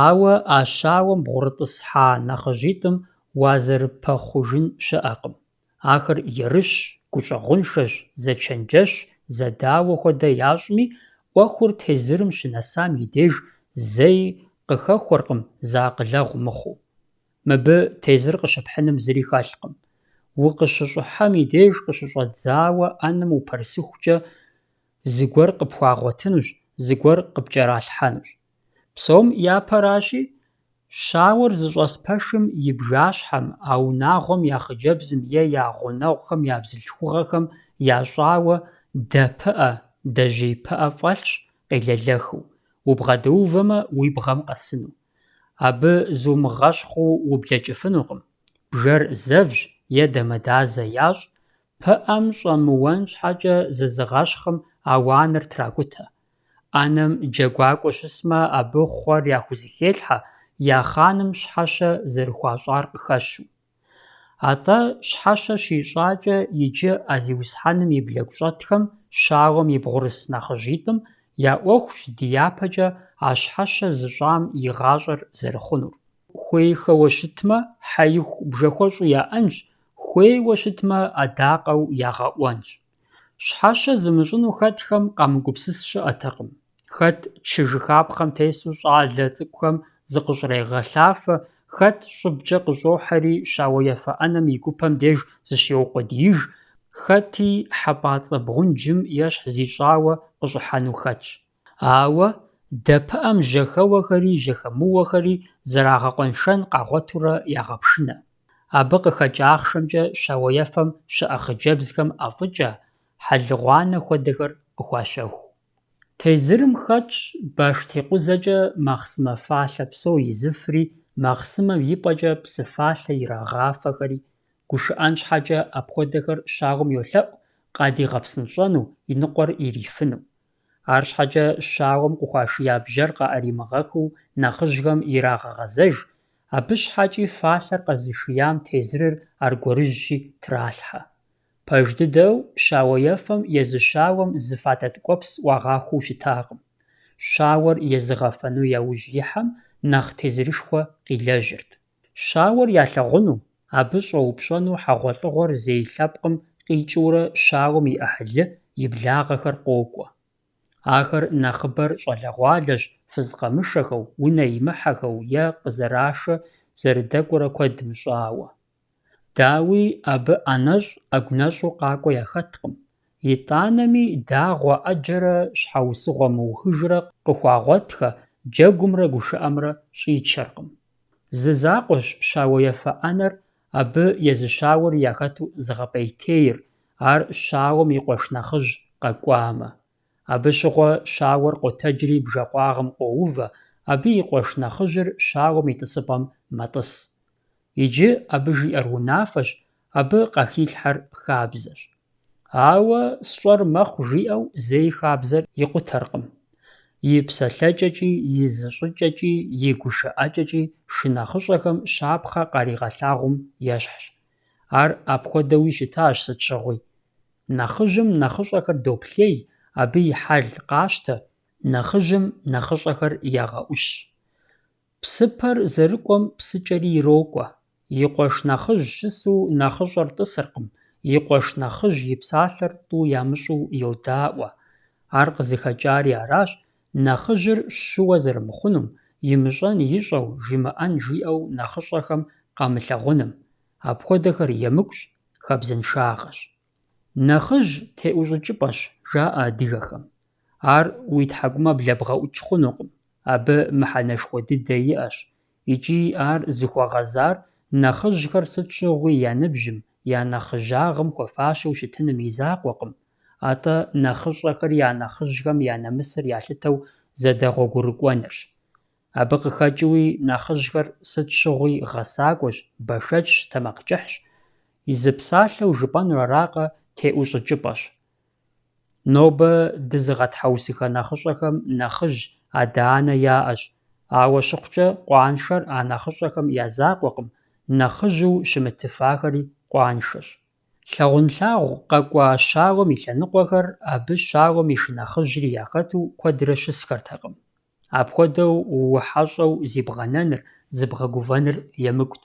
ауэ а щауэм бгъурытӏысхьа нэхъыжьитӏым уазэрыпэхъужын щыӏэкъым. Ахэр ерыщ, гущӏэгъуншэщ, зэчэнджэщ, зэдауэ хуэдэ ящӏми, ӏуэхур тезырым щынэсам и деж зэи къыхэхуэркъым зыакъылэгъу мыхъуу. Мыбы тезыр къыщыпхьыным зыри хэлъкъым. Укъыщыщӏыхьэм и деж къыщыщӏэдзауэ ӏэнэм упэрысыхукӏэ, зыгуэр къыпхуагъуэтынущ, зыгуэр къыпкӏэралъхьэнущ. Псом япэращи, щауэр зыщӏэс пэшым и бжащхьэм, а унагъуэм я хъыджэбзым е я гъунэгъухэм я бзылъхугъэхэм ящӏауэ дэ пыӏэ, дэжьей пыӏэ фӏэлъщ къелэлэхыу, убгъэдыувэмэ уи бгъэм къэсыну. Абы зумыгъэщхъыу ублэкӏыфынукъым. Бжэр зэвщ е дамэдазэ ящӏ, пыӏэм щӏэмыуэн щхьэкӏэ зызыгъэщхъым ауаныр тракӏутэ. Ӏэнэм джэгуакӏуэ щысмэ, абы хъуэр яхузыхелъхьэ, я хъаным щхьэщэ зэрыхуащӏар къыхэщу. Атӏэ щхьэщэ щищӏакӏэ иджы ӏэзиусхьэным и блэгу щӏэтхэм, щауэм и бгъурыс нэхъыжьитӏым, я ӏуэхущ ди япэкӏэ а щхьэщэ зыщӏам и гъащӏэр зэрыхъунур. Хуейхэуэ щытмэ, хьэиху бжэхуэщӏу яӏэнщ, хуейуэ щытмэ, ӏэдакъэу ягъэӏуэнщ. Щхьэщэ зымыщӏыну хэтхэм къамыгупсыс щыӏэтэкъым. Хэт чыжыхапхъэм тесу щӏалэ цӏыкӏухэм зыкъыщӏрегъэлъафэ, хэт щӏыбкӏэ къыщӏохьэри щауэ-ефэ ӏэнэм и гупэм деж зыщиукъуэдииж, хэти хьэпӏацӏэ бгъунджым ещхь зищӏауэ къыщӏыхьэну хэтщ. Ауэ дэпыӏэм жьэхэуэхэри жьэхэмыуэхэри зэрагъэкъуэншэн къагъуэтурэ ягъэпшынэ. Абы къыхэкӏ ахъшэмкӏэ щауэ-ефэм щыӏэ хъыджэбзхэм ӏэфӏыкӏэ, хьэлыгъуанэ хуэдэхэр къыхуащэху. Тезырым хэтщ баш-текъузэкӏэ махъсымэ фалъэ псо изыфри, махъсымэм и пӏэкӏэ псы фалъэ ирагъафэхэри. Гушыӏэн щхьэкӏэ апхуэдэхэр щауэм йолъэӏу къадигъэпсынщӏэну, и ныкъуэр ирифыну. Арщхьэкӏэ щауэм къыхуашия бжьэр къаӏэримыгъэхыу нэхъыжьхэм ирагъэгъэзэж, абы щхьэкӏи фалъэр къэзышиям тезырыр аргуэрыжьщи тралъхьэ. Пэж дыдэу щауэ-ефэм езы щауэм зы фатэ ткӏуэпс ӏуагъахуэу щытакъым. Щауэр езыгъэфэну яужь ихьэм нэхъ тезырышхуэ къилэжьырт. Щауэр ялъагъуну, абы щӏэупщӏэну хьэгъуэлӏыгъуэр зей лъэпкъым къикӏыурэ щауэм и ӏыхьлы, и благъэхэр къокӏуэ. Ахэр нэхъыбэр щӏалэгъуалэщ, фыз къэмышэхэу, унэ имыхьэхэу е къызэрашэ зэрыдэкӏуэрэ куэд мыщӏауэ. Дауи абы ӏэнэщӏ, ӏэгунэщӏу къакӏуэ яхэткъым. ИтӀанэми дагъуэ ӏэджэрэ щхьэусыгъуэ мыухыжрэ къыхуагъуэтхэ, джэгумрэ гушыӏэмрэ щӏичэркъым. Зы закъуэщ щауэ-ефэ ӏэнэр, абы езы щауэри яхэту зыгъэпӏейтейр, ар щауэм и къуэш нэхъыжь къэкӏуамэ. Абы щыгъуэ щауэр къотэджри бжэкъуагъым къоувэ, абы и къуэш нэхъыжьыр щауэм и тӏысыпӏэм мэтӏыс. Иджы абы жиӏэр унафэщ, абы къахилъхьэр хабзэщ. Ауэ сщӏэр мэхъу жиӏэу зэи хабзэр икъутэркъым. И псэлъэкӏэкӏи, и зыщӏыкӏэкӏи, и гушыӏэкӏэкӏи шынэхъыщӏэхэм щапхъэ къаригъэлъагъум ещхьщ. Ар апхуэдэуи щытащ сыт щыгъуи. Нэхъыжьым нэхъыщӏэхэр доплъей, абы и хьэл къащтэ, нэхъыжьым нэхъыщӏэхэр ягъэӏущ. Псыпэр зэрыкӏуэм псыкӏэри ирокӏуэ. И къуэш нэхъыжь щысу нэхъыщӏэр тӏысыркъым, и къуэш нэхъыжь и псалъэр тӏу ямыщӏу йодаӏуэ. Ар къызыхэкӏари аращ, нэхъыжьыр щыуэ зэрымыхъунум, имыщӏэн ищӏэу, жимыӏэн жиӏэу нэхъыщӏэхэм къамылъагъуным. Апхуэдэхэр емыкӏущ, хабзэншагъэщ. Нэхъыжь теӏущӏыкӏыпӏэщ, жаӏэ адыгэхэм. Ар уи тхьэкӏумэ блэбгъэӏукӏ хъунукъым, абы мыхьэнэшхуэ дыдэ иӏэщ, икӏи ар зыхуэгъэзар нэхъыжьхэр сыт щыгъуи я ныбжьым, я нэхъыжьагъым хуэфащэу щытыным и закъуэкъым. Атӏэ нэхъыщӏэхэри я нэхъыжьхэм я нэмысыр ялъытэу зэдэгъуэгурыкӏуэнырщ. Абы къыхэкӀыуи нэхъыжьхэр сыт щыгъуи гъэсакӀуэщ, бэшэчщ, тэмакъкӀыхьщ. И зы псалъэу жыпӀэнур аракъэ, теӀущӀыкӀыпӀэщ. Нобэ дызыгъэтхьэусыхэ нэхъыщӀэхэм нэхъыжь, адэ-анэ яӀэщ, ауэ щыхъукӀэ къуаншэр а нэхъыщӀэхэм я закъуэкъым, нэхъыжьу щымытыфахэри къуаншэщ. Лъагъунлъагъу къэкӀуа щауэм и лъэныкъуэхэр абы щауэм и шынэхъыжьри яхэту куэдрэ щысхэртэкъым. Апхуэдэу уухьэщӀэу зибгъэнэныр, зыбгъэгувэныр емыкӀут.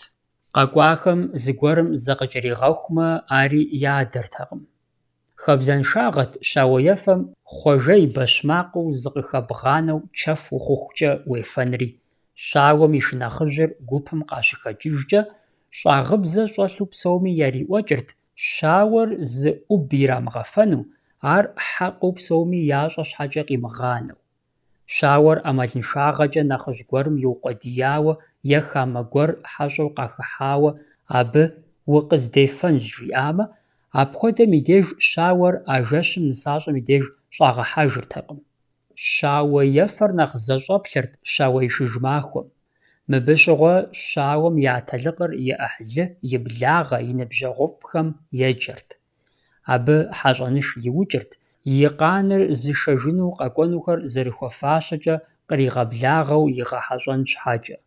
КъэкӀуахэм зыгуэрым закъыкӀэригъэхумэ, ари ядэртэкъым. Хэбзэншагъэт щауэ-ефэм хъуэжэ и бэщмакъыу зыкъыхэбгъанэу чэф ухъухукӀэ уефэнри, щауэм и шынэхъыжьыр гупым къащыхэкӀыжкӀэ, щӀагъыбзэ щӀэлъу псоми яриӀуэкӀырт щауэр зы Ӏуб ирамыгъэфэну, ар хьэкъыу псоми ящӀэ щхьэкӀэ къимыгъанэу. Щауэр ӀэмалыншагъэкӀэ нэхъыжь гуэрым йоукъуэдияуэ е хамэ гуэр хьэщӀэу къахыхьауэ абы «укъыздефэнщ» жиӀамэ, апхуэдэм и деж щауэр а жэщым нысащӀэм и деж щӀагъэхьэжыртэкъым. Щауэ-ефэр нэхъ зэщӀэплъырт щауэ-ишыж махуэм. Мыбы щыгъуэ щауэм и атэлыкъыр и Ӏыхьлы, и благъэ, и ныбжьэгъуфӀхэм еджэрт. Абы хьэщӀэныш иукӀырт, и къанэр зышэжыну къэкӀуэнухэр зэрыхуэфащэкӀэ къригъэблагъэу игъэхьэщӀэн щхьэкӀэ.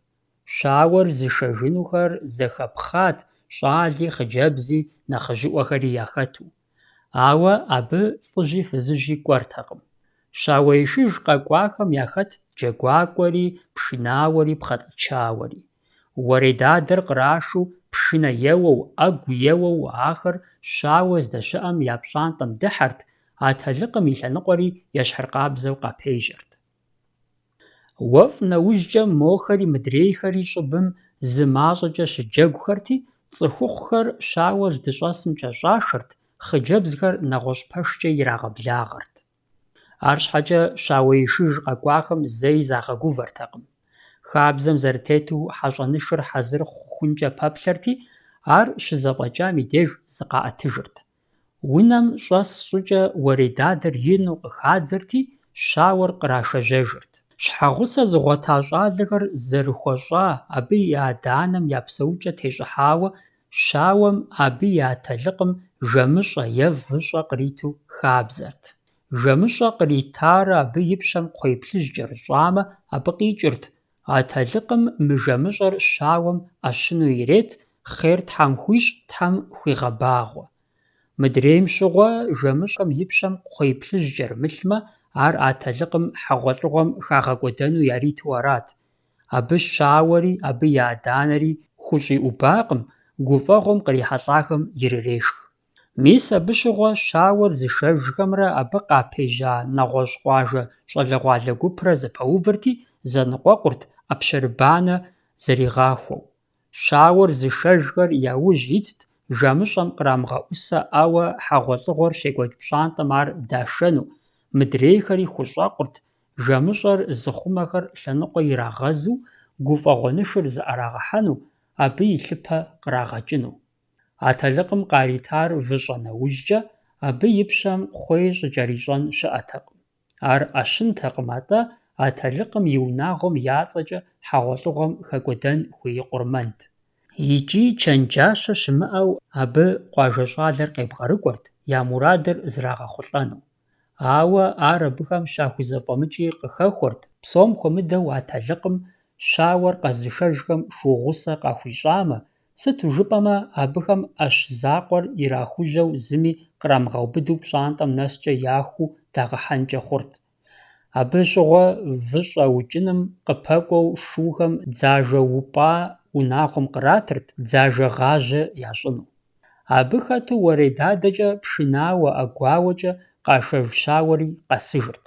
Щауэр зышэжынухэр зэхэпхъат щӀали, хъыджэбзи, нэхъыжьыӀуэхэри яхэту. Ауэ абы лӀыжьи фызыжьи кӀуэртэкъым. Щауэ-ишыж къэкӀуахэм яхэтт джэгуакӀуэри, пшынауэри, пхъэцӀычауэри. Уэредадэр кърашыу, пшынэ еуэу, Ӏэгу еуэу ахэр щауэ здэщыӀэм я пщӀантӀэм дыхьэрт, атэлыкъым и лъэныкъуэри ещхьыркъабзэу къапежьэрт. УэфӀ нэужькӀэ мохэри мыдрейхэри щӀыбым зы мащӀэкӀэ щыджэгухэрти, цӀыхухъухэр щауэр здыщӀэсым кӀэщӀашэрт, хъыджэбзхэр нэгъуэщӀ пэшкӀэ ирагъэблагъэрт. АрщхьэкӀэ щауэ-ишыж къэкӀуахэм зэи загъэгувэртэкъым. Хабзэм зэрытету хьэщӀэнышыр хьэзыр хъункӀэ пэплъэрти, ар щызэфӀэкӀам и деж зыкъаӀэтыжырт. Унэм щӀэс щӀыкӀэ уэредадэр ину къыхадзэрти, щауэр кърашэжьэжырт. Щхьэгъусэ зыгъуэта щӀалэхэр зэрыхуэщӀа, абы и адэ-анэм я псэукӀэ тещӀыхьауэ, щауэм абы и атэлыкъым жэмыщӀэ е выщӀэ къриту хабзэрт. ЖэмыщӀэ къритарэ абы и пщэм кхъуей плъыжь кӀэрыщӀамэ, абы къикӀырт: атэлыкъым мы жэмыщӀэр щауэм Ӏэщыну ирет, хъер Тхьэм хуищӀ, Тхьэм хуигъэбагъуэ. Мыдрейм щыгъуэ жэмыщӀэм и пщэм кхъуей плъыжь кӀэрымылъмэ, ар атэлыкъым хьэгъуэлӀыгъуэм хагъэкӀуэдэну яриту арат. Абы щауэри, абы и адэ-анэри хущӀиӀубакъым, гуфӀэгъуэм кърихьэлӀахэм ирырешх. Мис абы щыгъуэ щауэр зышэжхэмрэ абы къапежьа нэгъуэщӀ къуажэ щӀалэгъуалэ гупрэ зэпэувырти, зэныкъуэкъурт Ӏэпщэрыбанэ зэригъахуэу. Щауэр зышэжхэр яужь итт, жэмыщӀэм кърамыгъэӀусэӀауэ хьэгъуэлӀыгъуэр щекӀуэкӀ пщӀантӀэм ар дашэну, мыдрейхэри хущӀэкъурт, жэмыщӀэр зыхъумэхэр лъэныкъуэ ирагъэзу, гуфӀэгъуэнышыр зыӀэрагъэхьэну, абы и лъыпэ кърагъэкӀыну. Атэлыкъым къаритар выщӀэ нэужькӀэ, абы и пщэм кхъуей щӀыкӀэрищӀэн щыӀэтэкъым. Ар Ӏэщынтэкъым, атӀэ атэлыкъым и унагъуэм я цӀэкӀэ хьэгъуэлӀыгъуэм хэкӀуэдэн хуеикъур мэнд. ИкӀи чэнджащэ щымыӀэу, абы къуажэ щӀалэр къебгъэрыкӀуэрт, я мурадыр зрагъэхъулӀэну. Ауэ ар абыхэм щахузэфӀэмыкӀи къыхэхуэрт, псом хуэмыдэу атэлыкъым щауэр къэзышэжхэм шу-гъусэ къахуищӀамэ, сыту жыпӀэмэ, абыхэм Ӏэщ закъуэр ирахужьэу зыми кърамыгъэубыду пщӀантӀэм нэскӀэ яхуу дагъэхьэнкӀэ хъурт. Абы щыгъуэ выщӀэ укӀыным къыпэкӀуэу шухэм дзажэ упӀа унагъуэм къратырт, дзажэ гъажьэ ящӀыну. Абы хэту уэредадэкӀэ пшынауэ, ӀэгуауэкӀэ къашэж щауэри къэсыжырт.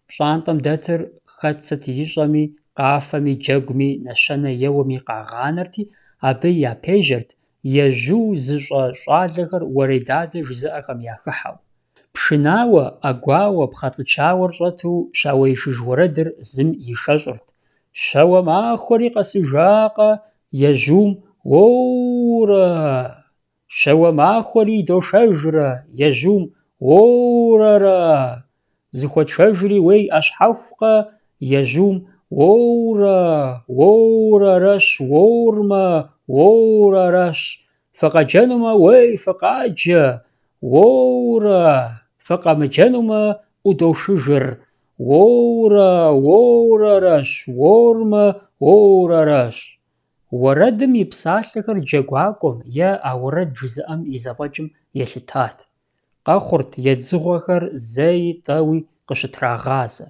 ПщӀантӀэм дэтыр хэт сыт ищӀэми, къафэми, джэгуми, нэщэнэ еуэми къагъанэрти, абы япежьэрт ежьу зыщӀэ щӀалэхэр уэредадэ жызыӀэхэм яхыхьэу. Пшынауэ, Ӏэгуауэ, пхъэцӀычауэр щӀэту щауэ-ишыж уэрэдыр зым ишэщӀырт. Щауэ махуэри къэсыжакъэ, ежьум «Уоурэ!» Щауэ махуэри дошэжрэ, ежьум «Уорэрэ!» Зыхуэтшэжри уей Ӏэщхьэхукъэ, ежьум Уоур аращ, уоур аращ. Фыкъэджэнумэ, уей, фыкъаджэ. Фыкъэмыджэнумэ, Ӏудошыжыр. Уоур аращ, уоур аращ. Уэрэдым и псалъэхэр джэгуакӀуэм е ауэрэд жызыӀэм и зэфӀэкӀым елъытат. Къэхъурт едзыгъуэхэр зэи тӀэуи къыщытрагъазэ.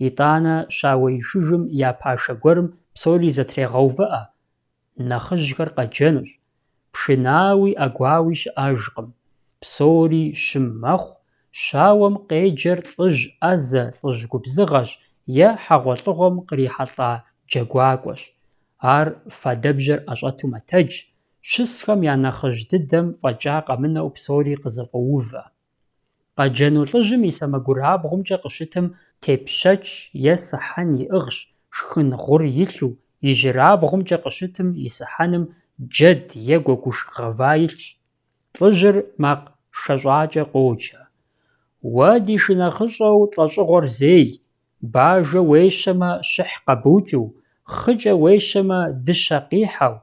ИтӀанэ щауеишыжым я пашэ гуэрым псори зэтрегъэувыӀэ. Нэхъыжьхэр къэджэнущ. Пшынауи Ӏэгуауи щыӀэжкъым. Псори щым мэхъу, щауэм къеджэр лӀыжь Ӏэзэ, лӀыжь губзыгъэщ е хьэгъуэлӀыгъуэм кърихьэлӀа джэгуакӀуэщ. Ар фэдэбжьэр ӀэщӀэту мэтэж, щысхэм я нэхъыжь дыдэм фӀэкӀа къэмынэу псори къызэфӀоувэ. Къэджэну лӀыжьым и сэмэгурабгъумкӀэ къыщытым тепщэч е сыхьэн иӀыгъщ, шхын гъур илъу, ижьырабгъумкӀэ къыщытым и сыхьэным джэд е гуэгуш гъэва илъщ. ЛӀыжьыр макъ шэщӀакӀэ къоджэ. Уэ ди шынэхъыщӀэу лӀэщӀыгъуэр зей, бажэ уещэмэ щыхь къэбукӀыу, хъыкӀэ уещэмэ дыщэ къихьэу,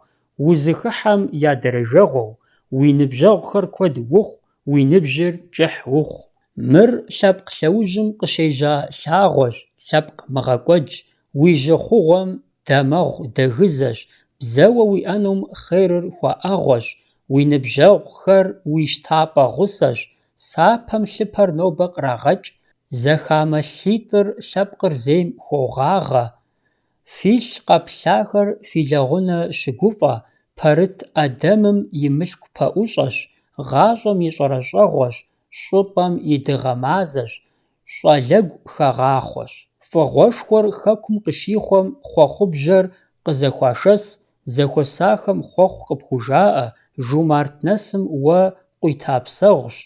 узыхыхьэм ядэрыжэгъуэу, уи ныбжьэгъухэр куэд ухъу, уи ныбжьыр кӀыхь ухъу. Мыр лъэпкъ лъэужьым къыщежьа лъагъуэщ, лъэпкъ мыгъэкӀуэдж, уи жьыхъугъуэм дамэгъу дэгызэщ, бзэуэ уиӀэнум хъерыр хуаӀэгъуэщ, уи ныбжьэгъухэр уи щтапӀэ гъусэщ, сапэм лъыпэр нобэ кърагъэкӀ, зэхамэ лъитӀыр лъэпкъыр зейм хуогъагъэ. Филъ къэплъахэр фи лэгъунэ щыгуфӀэ, пэрыт Ӏэдэмым и мылъку пэӀущӀэщ, гъащӀэм и щӀэрэщӀэгъуэщ, щӀыпӀэм и дыгъэ мазэщ, щӀалэгу хэгъахъуэщ. ФӀыгъуэшхуэр хэкум къыщихъуэм хъуэхъубжьэр къызэхуашэс, зэхуэсахэм хъуэхъу къыпхужаӀэ, жумарт нэсым уэ къуита псэгъущ,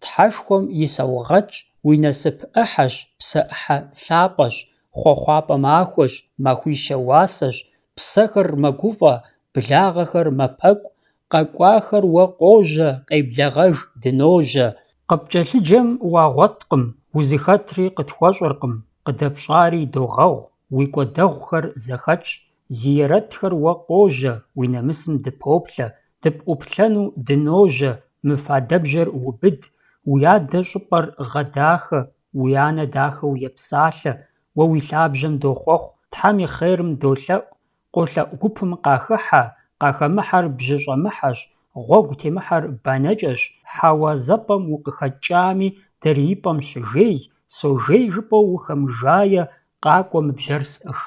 тхьэшхуэм исаугъэтщ, уи насып Ӏыхьэщ, псэ Ӏыхьэ лъапӀэщ, хъуэхъуапӀэ махуэщ, махуищэ уасэщ, псэхэр мэгуфӀэ, благъэхэр мэпэкӀу, къэкӀуахэр уэ къожьэ, къеблэгъэж, дыножьэ. КъыпкӀэлъыджэм уагъуэткъым, узыхэтри къытхуэщӀыркъым, къыдэпщӀари догъэгъу, уи кӀуэдэгъухэр зэхэтщ, зи ерэтхэр уэ къожьэ, уи нэмысым дыпоплъэ, дыпӀуплъэну дыножьэ, мы фадэбжьэр убыд, уи адэ щӀыпӀэр гъэдахэ, уи анэ дахэу епсалъэ, уэ уи лъабжьэм дохъуэхъу, Тхьэм и хъерым долъэӀу, къолъэӀу гупым къахыхьэ, къахэмыхьэр бжьыщӀэмыхьэщ, гъуэгу темыхьэр банэкӀэщ, хьэуа зэпӀэм укъыхэкӀами, дэриипӀэм щыжей, сожей жыпӀэу ухэмыжае, къакӀуэ мыбжьэр сӀых.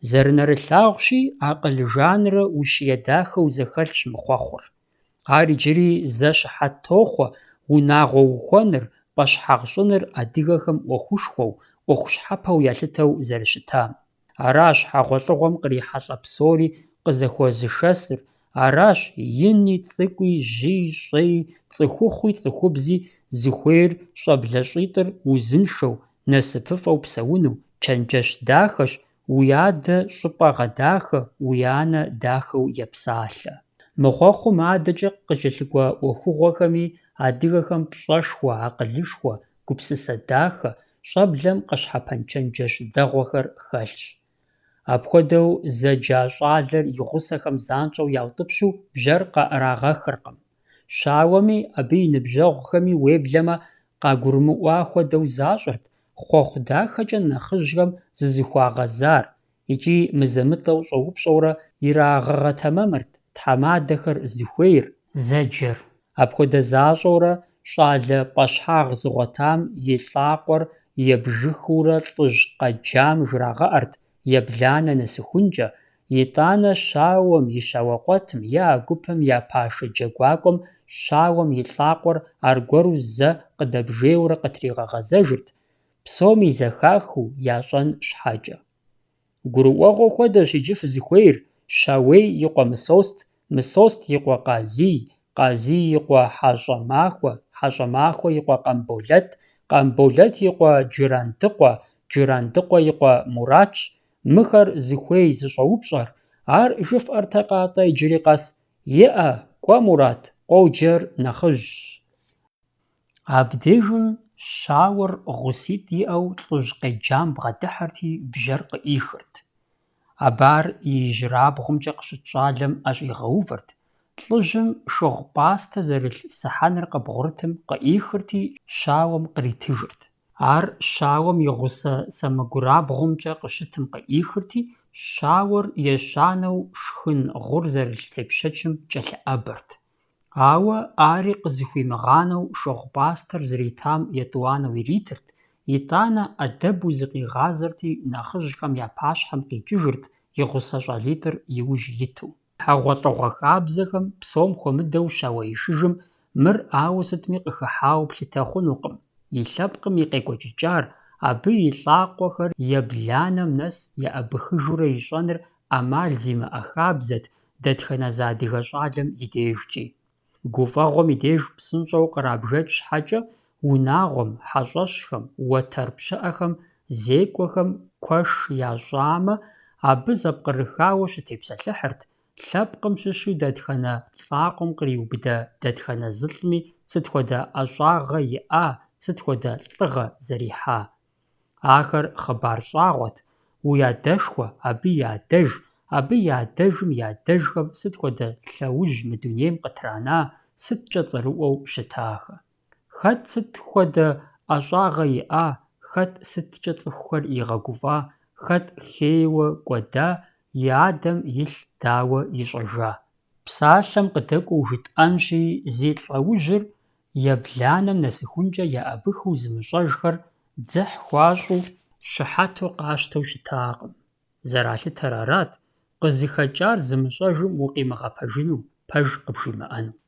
Зэрынэрылъагъущи, акъыл жанрэ ущие дахэу зэхэлъщ мыхъуэхъур. Ар иджыри зэ щыхьэт тохъуэ, унагъуэ ухуэныр, пӀэщхьагъ-щӀыныр адыгэхэм Ӏуэхушхуэу, Ӏуэхущхьэпэу ялъытэу зэрыщытам. Аращ хьэгъуэлӀыгъуэм кърихьэлӀэ псори къызэхуэзышэсыр, аращ ини, цӀыкӀуи, жьыи, щӀыи, цӀыхухъуи, цӀыхубзи зыхуейр щӀэблэщӀитӀыр узыншэу, насыпыфӀэу псэуну, чэнджэщ дахэщ, уи адэ щӀыпӀэ гъэдахэ, уи анэ дахэу епсалъэ. Мыхъуэхъум адэкӀэ къыкӀэлъыкӀуэ Ӏуэхугъуэхэми адыгэхэм пщӀэшхуэ, акъылышхуэ, гупсысэ дахэ, щӀэблэм къыщхьэпэн чэнджэщ дэгъуэхэр хэлъщ. Апхуэдэу зэджа щӀалэр и гъусэхэм занщӀэу яутӀыпщу бжьэр къаӀэрагъэхыркъым. Щауэми, абы и ныбжьэгъухэми уеблэмэ, къагурымыӀуа хуэдэу защӀырт хъуэхъу дахэкӀэ нэхъыжьхэм зызыхуагъэзар, икӀи мызэ-мытӀэу щӀэупщӀэурэ ирагъэгъэтэмэмырт тхьэмадэхэр зыхуейр, зэджэр. Апхуэдэ защӀэурэ щӀалэ пӀэщхьагъ зыгъуэтам и лӀакъуэр ебжыхыурэ лӀыжь къэджам жрагъэӀэрт ебланэ насыхункӀэ, итӀанэ щауэм и щауэкъуэтым е а гупым я пашэ джэгуакӀуэм щауэм и лӀакъуэр аргуэру зэ къыдэбжейуэ къытригъэгъэзэжырт, псоми зэхахыу ящӀэн щхьэкӀэ. ГурыӀуэгъуэ хуэдэщ иджы фызыхуейр: щауей и къуэ Мысост и къуэ Къазий и къуэ ХьэщӀэмахуэ и къуэ Къамболэт и къуэ Джырандыкъуэ и къуэ Муратщ. Мыхэр зыхуей зыщӀэупщӀэр, ар жыфӀэртэкъэ-атӀэ иджыри къэс? ИӀэ, кӀуэ Мурат, къоджэр нэхъыжьщ. Абдежым щауэр гъуситӏ иӏэу лӏыжь къеджам бгъэдыхьэрти бжэр къыӏихырт. Абы ар и ижьырабгъумкӏэ къыщыт щӏалэм ӏэщӏигъэувэрт, лӏыжьым шыгъу пӏастэ зэрылъ сыхьэныр къыбгъурытым къыӏихырти щауэм къритыжырт. Ар щауэм и гъусэ самыгурабгъумкӏэ къыщытым къыӏихырти, щауэр ещанэу шхын гъур зэрылъ тепщэчым кӏэлъыӏэбэрт. Ауэ ари къызыхуимыгъанэу шыгъу пӏастэр зритам етӏуанэу иритырт, итӏанэ ӏэдэбу зыкъигъазэрти нэхъыжьхэм я пащхьэм къикӏыжырт и гъусэ щӏалитӏыр иужь иту. ХьэгъуэлӀыгъуэ хабзэхэм псом хуэмыдэу щауеишыжым мыр ауэ сытми къыхыхьауэ плъытэ хъунукъым. И лъэпкъым и къекӏуэкӏыкӏар, абы и лӏакъуэхэр ебланэм нэс еӏэбыхыжурэ ищӏэныр ӏэмал зимыӏэ хабзэт дэтхэнэ зы адыгэ щӏалэм и дежкӏи. Гуфӏэгъуэм и деж псынщӏэу кърабжэкӏ щхьэкӏэ, унагъуэм, хьэщӏэщхэм, уэтэр пщыӏэхэм, зекӏуэхэм куэш ящӏамэ, абы зэпкърыхауэ щытепсэлъыхьырт, лъэпкъым щыщу дэтхэнэ лӏакъуэм къриубыдэ дэтхэнэ зылӏми сыт хуэдэ ӏэщӏагъэ иӏа, сыт хуэдэ лӏыгъэ зэрихьа. Ахэр хъыбар щӏагъуэт, уи адэшхуэ, абы и адэж, абы и адэжым и адэжхэм сыт хуэдэ лъэужь мы дунейм къытрана, сыткӏэ цӏэрыӏуэу щытахэ. Хэт сыт хуэдэ ӏэщӏагъэ иӏа, хэт сыткӏэ цӏыхухэр игъэгуфӏа, хэт хейуэ кӏуэда, и адэм илъ дауэ ищӏэжа. Псалъэм къыдэкӏуэу жытӏэнщи, зи лӏэужьыр ебланэм нэсыхункӏэ еӏэбыхыу зымыщӏэжхэр дзыхь хуащӏу щыхьэту къащтэу щытакъым. Зэралъытэр арат, къызыхэкӏар зымыщӏэжым укъимыгъэпэжыну, пэж къыбжимыӏэну.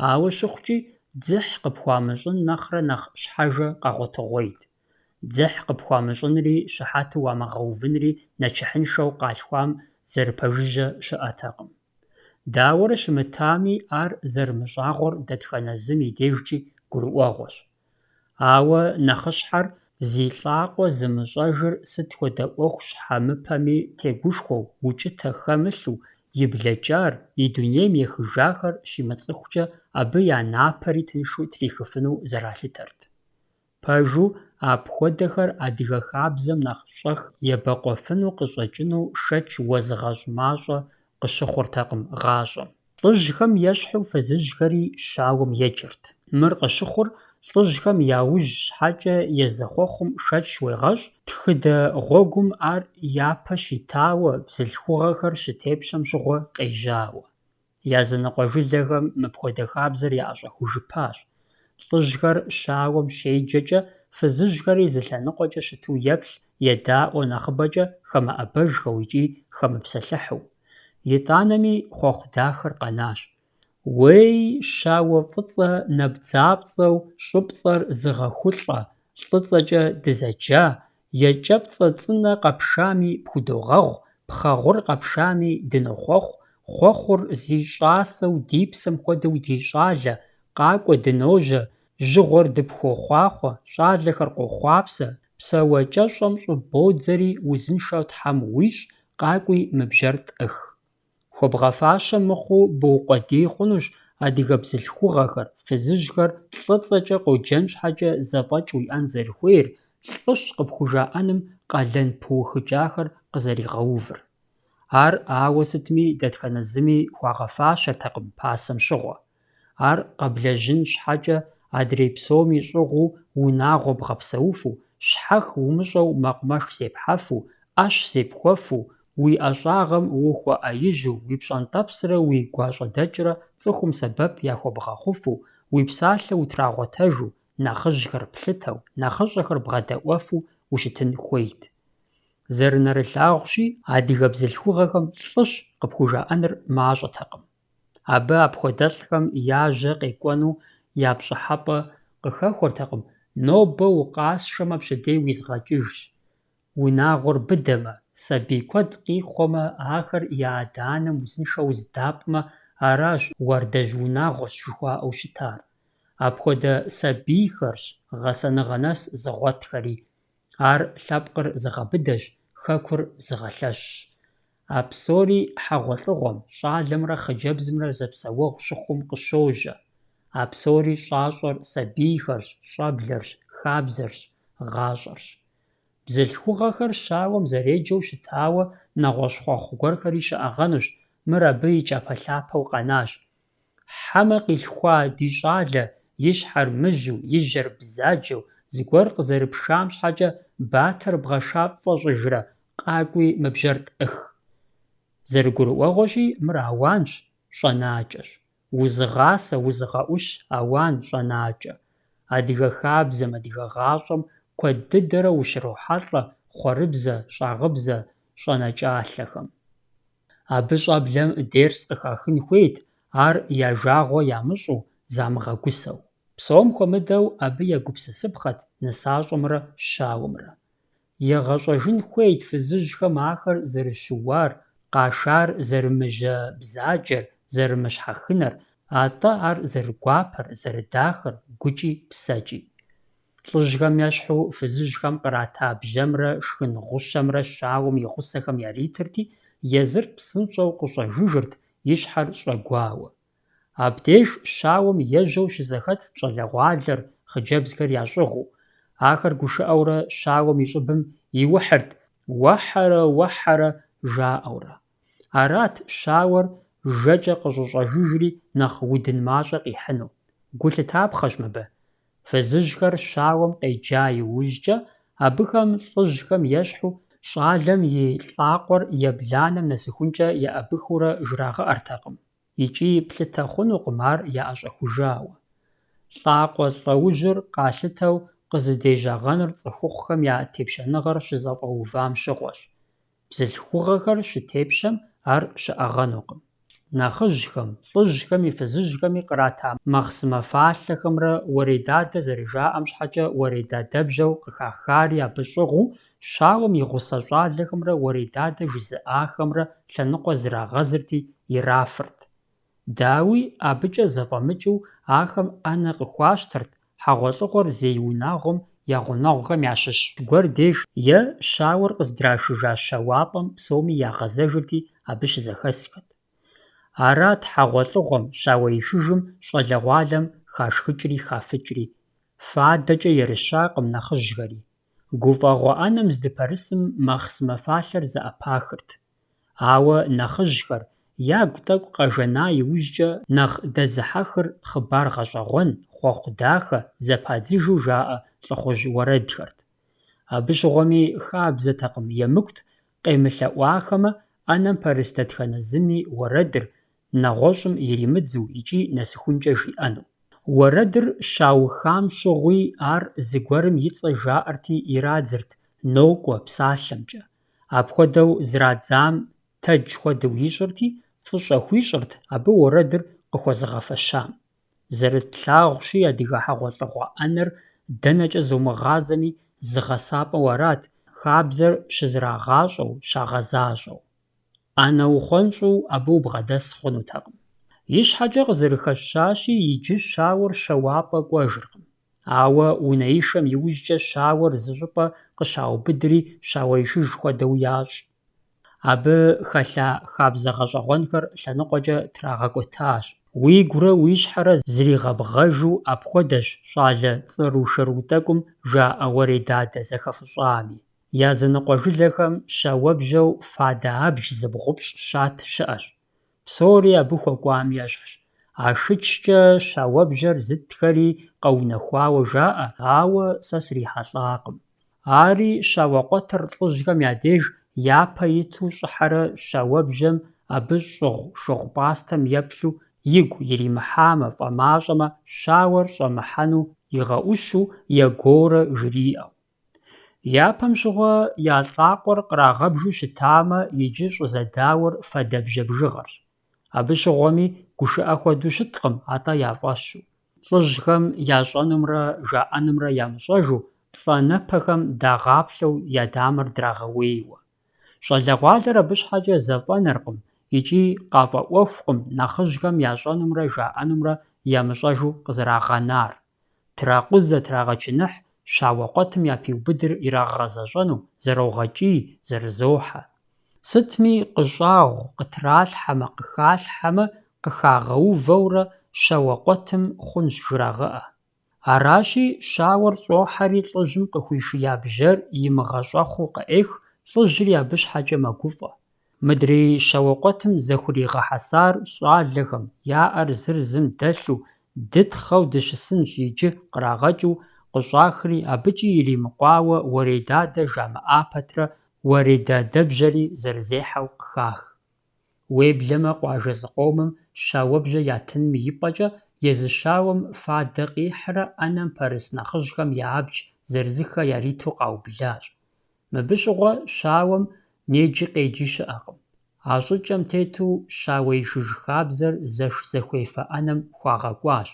Ауэ щыхъукӏи, дзыхь къыпхуамыщӏын нэхърэ нэхъ щхьэжэ къагъуэтыгъуейт. Дзыхь къыпхуамыщӏынри, щыхьэту уамыгъэувынри нэчыхьыншэу къалъхуам зэрыпэжыжьэ щыӏэтэкъым. Дауэрэ щымытами, ар зэрымыщӏагъуэр дэтхэнэ зым и дежкӏи гурыӏуэгъуэщ. Ауэ нэхъыщхьэр зи лӏакъуэ зымыщӏэжыр сыт хуэдэ ӏуэху щхьэмыпэми тегушхуэу, укӏытэ хэмылъу, и блэкӏар, и дунейм ехыжахэр щимыцӏыхукӏэ абы я напэри тыншу трихыфыну зэралъытэрт. Пэжу апхуэдэхэр адыгэ хабзэм нэхъ щӏэх ебэкъуэфыну къыщӏэкӏыну шэч уэзыгъэщӏ мащӏэ къыщыхъуртэкъым гъащӏэм. ЛӀыжьхэм ещхьу фызыжьхэри щауэм еджэрт. Мыр къыщыхъур лӀыжьхэм яужь щхьэкӏэ езыхъуэхъум шэч уегъэщӏ, тхыдэ гъуэгум ар япэ щитауэ, бзылъхугъэхэр щытепщэм щыгъуэ къежьауэ. Языныкъуэ жылэхэм мыпхуэдэ хабзэр яӏэщӏэхужыпащ. ЛӀыжьхэр щауэм щеджэкӏэ, фызыжьхэри зы лъэныкъуэкӏэ щыту еплъ, едаӏуэ нэхъыбэкӏэ хэмыӏэбэжхэу икӏи хэмыпсэлъыхьу. ИтӀанэми хъуэхъу дахэр къэнащ. Уей, щауэ фӀыцӀэ нэбдзапцӀэу щӀыпцӀэр зыгъэхулӀэ, лӀыцӀэкӀэ дызэджа, екӀэпцӀэ цӀынэ къэпшами пхудогъэгъу, пхъэгъур къэпшами дынохъуэхъу, хъуэхъур зи щӀасэу ди псэм хуэдэу ди щӀалэ, къакӀуэ дыножьэ, жьыгъуэр дыпхуохъуахъуэ, щӀалэхэр къохъуапсэ, псэуэ кӀэщӀэм щӀы бодзэри узыншэу Тхьэм уищӀ, къакӀуи мыбжэр тӀых. Хуабгъэфащэ мыхъуу боукъуэдий хъунущ адыгэ бзылъхугъэхэр, фызыжьхэр лӀыцӀэкӀэ къоджэн щхьэкӀэ зэфӀэкӀ уиӀэн зэрыхуейр, лӀыщ къыпхужаӀэным къалэн пыухыкӀахэр къызэригъэувыр. Ар ауэ сытми дэтхэнэ зыми хуагъэфащэтэкъым пасэм щыгъуэ. Ар къэблэжьын щхьэкӀэ адрей псом ищӀыгъуу унагъуэ бгъэпсэуфу, щхьэх умыщӀэу мэкъумэш зепхьэфу, Ӏэщ зепхуэфу, уи ӀэщӀагъэм ухуэӀэижьу, уи пщӀэнтӀэпсрэ уи гуащӀэдэкӀрэ цӀыхум сэбэп яхуэбгъэхъуфу, уи псалъэ утрагъуэтэжу, нэхъыжьхэр плъытэу, нэхъыщӀэхэр бгъэдэӀуэфу ущытын хуейт. Зэрынэрылъагъущи, адыгэ бзылъхугъэхэм лӀыщ къыпхужаӀэныр мащӀэтэкъым. Абы апхуэдэлӀхэм яжьэ къекӀуэну я пщӀыхьэпӀэ къыхэхуэртэкъым. Нобэ укъасшэмэ, пщэдей уизгъэкӀыжщ. Унагъуэр быдэмэ, сабий куэд къихъуэмэ, ахэр я адэ-анэм узыншэу здапӀмэ, аращ уардэжь унагъуэщ жыхуаӀэу щытар. Апхуэдэ сабийхэрщ гъэсэныгъэ нэс зыгъуэтхэри. Ар лъэпкъыр зыгъэбыдэщ, хэкур зыгъэлъэщщ. А псори хьэгъуэлӀыгъуэм, щӀалэмрэ хъыджэбзымрэ зэпсэуэгъу щыхъум къыщожьэ. А псори щӀащӀэр сабийхэрщ, щӀэблэрщ, хабзэрщ, гъащӀэрщ. Бзылъхугъэхэр щауэм зэреджэу щытауэ нэгъуэщӀ-хъуэхъу гуэрхэри щыӀэгъэнущ, мыр абы и кӀапэлъапэу къэнащ. Хьэмэ къилъхуа ди щӀалэ, и щхьэр мыжьу, и жьэр бзаджэу, зыгуэр къызэрыпшам щхьэкӀэ батэр бгъэшапфӀэ щӀыжрэ, къакӀуи мыбжьэр-тӀых. ЗэрыгурыӀуэгъуэщи, мыр ауанщ, щӀэнакӀэщ. Узыгъасэ, узыгъэӀущ, ауан, щӀэнакӀэ. Адыгэ хабзэм, адыгэ гъащӀэм куэд дыдэрэ ущрохьэлӀэ хъуэрыбзэ, щӀагъыбзэ, щӀэнэкӀалъэхэм. Абы щӀэблэм дерс къыхахын хуейт, ар я жагъуэ ямыщӀу, замыгъэгусэу. Псом хуэмыдэу абы егупсысыпхъэт нысащӀэмрэ щауэмрэ. Егъэщӏэжын хуейт фызыжьхэм ахэр зэрыщыуар, къашар зэрымыжьэ бзаджэр, зэрымыщхьэхынэр, атӀэ ар зэрыгуапэр, зэрыдахэр, гукӀи псэкӀи. ЛӀыжьхэм ещхьу фызыжьхэм кърата бжьэмрэ шхын гъущэмрэ щауэм и гъусэхэм яритырти, езыр псынщӀэу къыщӀэжыжырт, и щхьэр щӀэгуауэ. Абдеж щауэм ежьэу щызэхэтт щӀалэгъуалэр, хъыджэбзхэр ящӀыгъуу. Ахэр гушыӀэурэ щауэм и щӀыбым иухьырт «уэхьэрэ, уэхьэрэ» жаӀэурэ. Арат щауэр жэкӀэ къыщӀыщӀэжыжри нэхъ удын мащӀэ къихьыну. Гу лъытапхъэщ мыбы. Фызыжьхэр щауэм къеджа иужькӀэ, абыхэм лӀыжьхэм ещхьу щӀалэм и лӀакъуэр ебланэм нэсыхункӀэ еӀэбыхыурэ жрагъыӀэртэкъым. ИкӀи плъытэ хъунукъым ар яӀэщӀэхужауэ. ЛӀакъуэ лӀэужьыр къалъытэу къызыдежьэгъэныр цӀыхухъухэм я тепщэныгъэр щызэфӀэувам щыгъуэщ. Бзылъхугъэхэр щытепщэм ар щыӀэгъэнукъым. Нэхъыжьхэм, лӀыжьхэми, фызыжьхэми кърата махъсымэфалъэхэмрэ уэрей дадэ зэрыжаӀэм щхьэкӀэ уэрей дадэбжьэу къыхахари абы щӀыгъуу, щауэм и гъусэ щӀалэхэмрэ уэрей дадэ жызыӀахэмрэ лъэныкъуэ зрагъэзырти, ирафырт. Дауи абыкӀэ зэфӀэмыкӀыу ахэм Ӏэнэ къыхуащтэрт хьэгъуэлӀыгъуэр зей унагъуэм я гъунэгъухэм ящыщ гуэр деж е щауэр къыздрашыжа щэуапӀэм псоми ягъэзэжырти, абы щызэхэсхэт. Арат хьэгъуэлӀыгъуэм, щауеишыжым, щӀалэгъуалэм хашхыкӀри хафыкӀри. ФадэкӀэ ерыщакъым нэхъыжьхэри. ГуфӀэгъуэ Ӏэнэм здыпэрысым махъсымэфалъэр зэӀэпахырт. Ауэ нэхъыжьхэр, ягу тӀэкӀу къэжэна иужькӀэ, нэхъ дэзыхьэхыр хъыбар гъэщӀэгъуэн, хъуэхъу дахэ, зэпадзыжу жаӀэ лӀыхъужь уэрэдхэрт. Абы щыгъуэми хабзэтэкъым, емыкӀут къемылъэӀуахэмэ, Ӏэнэм пэрыс дэтхэнэ зыми уэрэдыр, нэгъуэщӀым иримыдзу икӀи нэсыхункӀэ жиӀэну. Уэрэдыр щаухам щыгъуи ар зыгуэрым и цӀэ жаӀэрти ирадзырт, нокӀуэ псалъэмкӀэ. Апхуэдэу зрадзам тэдж хуэдэу ищӀырти, фӀыщӀэ хуищӀырт абы уэрэдыр къыхуэзыгъэфэщам. Зэрытлъагъущи адыгэ хьэгъуэлӀыгъуэ Ӏэнэр дэнэкӀэ зумыгъазэми зыгъэсапӀэу арат, хабзэр щызэрагъащӀэу, щагъэзащӀэу. Ӏэнэ ухъуэнщӀу абы убгъэдэс хъунутэкъым. И щхьэкӀэ къызэрыхэщащи, иджы щауэр щэуапӀэ кӀуэжыркъым. Ауэ унэишэм иужькӀэ щауэр зы щӀыпӀэ къыщаубыдри щауеишыж хуэдэу ящӀ. Абы хэлъа хабзэ гъэщӀэгъуэнхэр лъэныкъуэкӀэ трагъэкӀуэтащ. Уигурэ уи щхьэрэ зригъэбгъэжу апхуэдэщ щӀалэ цӀыру-шыру тӀэкӀум жаӀэ уэрей дадэ зэхэфыщӀами. Языныкъуэ жылэхэм щауэбжьэу фадэабж зыбгъупщӀ щат щыӀэщ. Псори абы хуэкӀуам ещхьщ. А шычкӀэ щауэбжьэр зытхэри къэунэхуауэ жаӀэ, ауэ сэ срихьэлӀакъым. Ари щауэкъуэтыр лӀыжьхэм я деж япэ иту щӀыхьэрэ щауэбжьэм абы щӀыгъу шыгъу пӀастэм еплъу игу иримыхьамэ, фӀэмащӀэмэ, щауэр щӀэмыхьэну игъэӀущу егуоурэ жриӀэу. Япэм щыгъуэ я лӀакъуэр кърагъэбжу щытамэ, иджы щӀызэдауэр фэдэ бжьэ-бжыгъэрщ. Абы щыгъуэми гушыӀэ хуэдэу щыткъым, атӀэ яфӀэщу. ЛӀыжьхэм ящӀэнумрэ жаӀэнумрэ ямыщӀэжу, плӀанэпэхэм дагъаплъэу я дамэр драгъэуейуэ. ЩӀалэгъуалэр абы щхьэкӀэ зэфӀэнэркъым, икӀи къафӀэӀуэхукъым нэхъыжьхэм ящӀэнумрэ жаӀэнумрэ ямыщӀэжу къызэрагъэнар. Тракъузэ, трагъэчыныхь, щауэкъуэтым я пиубыдыр ирагъэзэщӀэну, зэрогъэкӀий, зэрызохьэ. Сытми къыщӀагъу, къытралъхьэмэ, къыхалъхьэмэ, къыхагъэувэурэ щауэкъуэтым хъунщ жрагъыӀэ. Аращи, щауэр щӀохьэри лӀыжьым къыхуишия бжьэр имыгъэщӀэхъуу къеӀех, лӀыжьри абы щхьэкӀэ мэгуфӀэ. Мыдрей щауэкъуэтым зэхуригъэхьэсар щӀалэхэм, яӀэр зыр зым дэлъу, дытхъэу дыщысынщ иджы кърагъэкӀыу, къыщӀахри абыкӀи иримыкъуауэ уэредадэ жамыӀа пэтрэ уэредадэбжьэри зэрызехьэу къыхах. Уеблэмэ къуажэ зыкъомым щауэбжьэ ятыным ипӀэкӀэ, езы щауэм фадэ къихьрэ Ӏэнэм пэрыс нэхъыжьхэм я абдж зырызыхэ яриту къаублащ. Мыбы щыгъуэ щауэм неджи къеджи щыӀэкъым. А щӀыкӀэм тету щауеишыж хабзэр зэш зэхуефэ Ӏэнэм хуагъэкӀуащ.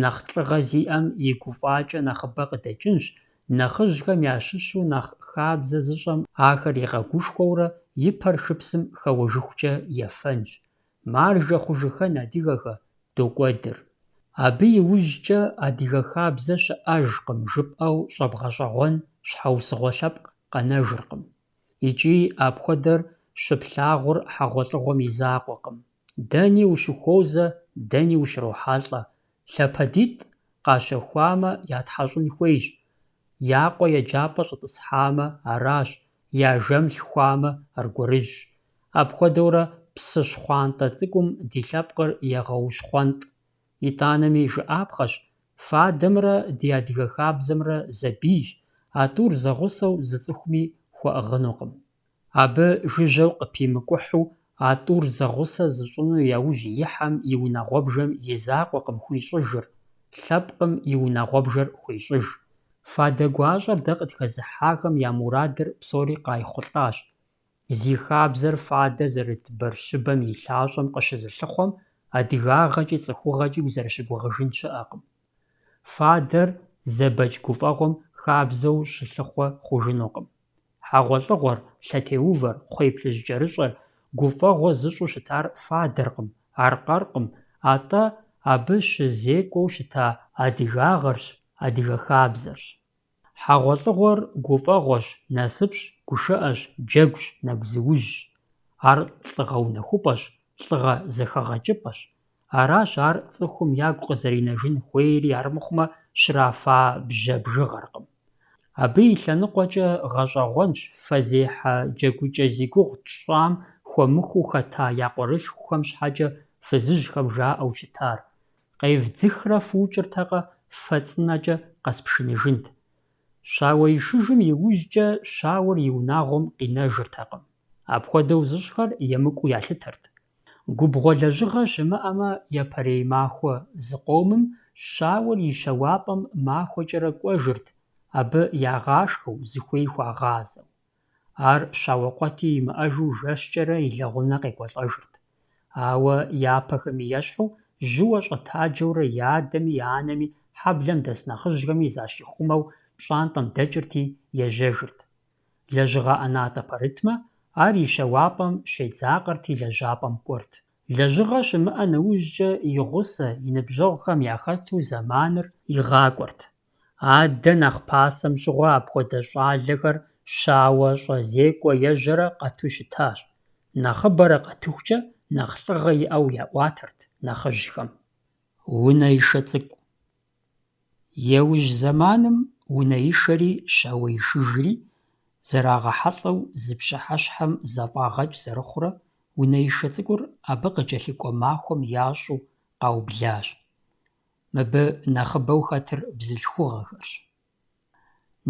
Нэхъ лӀыгъэ зиӀэм и гуфӀакӀэ нэхъыбэ къыдэкӀынщ, нэхъыжьхэм ящыщу нэхъ хабзэ зыщӀэм ахэр игъэгушхуэурэ и пэр шыпсым хэуэжыхукӀэ ефэнщ. Маржэ хъужыхэн адыгэхэ, докӀуэдыр. Абы иужькӀэ адыгэ хабзэ щыӀэжкъым жыпӀэу щӀэбгъэщӀэгъуэн щхьэусыгъуэ лъэпкъ къэнэжыркъым. ИкӀи апхуэдэр щыплъагъур хьэгъуэлӀыгъуэм и закъуэкъым. Дэни ущыхуозэ, дэни ущрохьэлӀэ. ЛъапэдитӀ къащэхуамэ, ятхьэщӀын хуейщ. Я къуэ еджапӀэ щӀытӀысхьамэ, аращ. Я жэм лъхуамэ, аргуэрыжьщ. Апхуэдэурэ псы щхъуантӀэ цӀыкӀум ди лъэпкъыр егъэущхъуэнтӀ. ИтӀанэми жыӀапхъэщ, фадэмрэ ди адыгэ хабзэмрэ зэбийщ, а тӀур зэгъусэу зы цӀыхуми хуэӀыгъынукъым. Абы жыжьэу къыпимыкӀухьу, а тӀур зэгъусэ зыщӀыну яужь ихьэм и унагъуэбжэм и закъуэкъым хуищӀыжыр, лъэпкъым и унагъуэбжэр хуещӀыж. Фадэ гуащӀэр дэ къытхэзыхьахэм я мурадыр псори къайхъулӀащ. Зи хабзэр фадэ зэрыт бэрщыбэм и лъащӀэм къыщызылъыхъуэм, адыгагъэкӀи цӀыхугъэкӀи узэрыщыгугъыжын щыӀэкъым. Фадэр зэбэкӀ гуфӀэгъуэм хабзэу щылъыхъуэ хъужынукъым. ХьэгъуэлӀыгъуэр, лъэтеувэр, кхъуей плъыжь кӀэрыщӀэр, гуфӀэгъуэ зыщӀу щытар фадэркъым, аркъэркъым, атӀэ абы щызекӀуэу щыта адыгагъэрщ, адыгэ хабзэрщ. ХьэгъуэлӀыгъуэр гуфӀэгъуэщ, насыпщ, гушыӀэщ, джэгущ, нэгузыужьщ. Ар лӀыгъэ унэхупӀэщ, лӀыгъэ зэхэгъэкӀыпӀэщ. Аращ ар цӀыхум ягу къызэринэжын хуейри, армыхъумэ щрафа бжьэ-бжыгъэркъым. Абы и лъэныкъуэкӀэ гъэщӀэгъуэнщ фэзехьэ джэгукӀэ зи гугъу тщӀам хуэмыхуу хэта я къуэрылъхухэм щхьэкӀэ фызыжьхэм жаӀэу щытар. Къевдзыхрэ фыукӀыртэкъэ, фэ цӀынэкӀэ къэспшыныжынт. Щауеишыжым иужькӀэ щауэр и унагъуэм къинэжыртэкъым. Апхуэдэу зыщӀхэр емыкӀуу ялъытэрт. Губгъуэ лэжьыгъэ щымыӀэмэ, япэрей махуэ зыкъомым щауэр и щэуапӀэм махуэкӀэрэ кӀуэжырт, абы ягъашхэу, зыхуей хуагъазэу. Ар щауэкъуэти имыӀэжу жэщкӀэрэ и лэгъунэ къекӀуэлӀэжырт. Ауэ япэхэми ещхьу, жьыуэ щӀэтаджэурэ и адэми и анэми хьэблэм дэс нэхъыжьхэми защихъумэу пщӀантӀэм дэкӀырти, ежьэжырт. Лэжьыгъэ ӀэнатӀэ пэрытмэ, ар и щэуапӀэм щедзакъэрти лэжьапӀэм кӀуэрт. Лэжьыгъэ щымыӀэ нэужькӀэ и гъусэ, и ныбжьэгъухэм яхэту зэманыр игъакӀуэрт. Адэ нэхъ пасэм щыгъуэ апхуэдэ щӀалэхэр щауэ, щӀэзекӀуэ ежьэрэ къэту щытащ. Нэхъыбэрэ къэтыхукӀэ, нэхъ лӀыгъэ иӀэу яӀуатэрт нэхъыжьхэм. Унэишэ цӀыкӀу. Еужь зэманым унэишэри щауеишыжри зэрагъэхьэлӀэу зы пщыхьэщхьэм зэфӀагъэкӀ зэрыхъурэ, унэишэ цӀыкӀур абы къыкӀэлъыкӀуэ махуэм ящӀу къаублащ. Мыбы нэхъыбэу хэтыр бзылъхугъэхэрщ.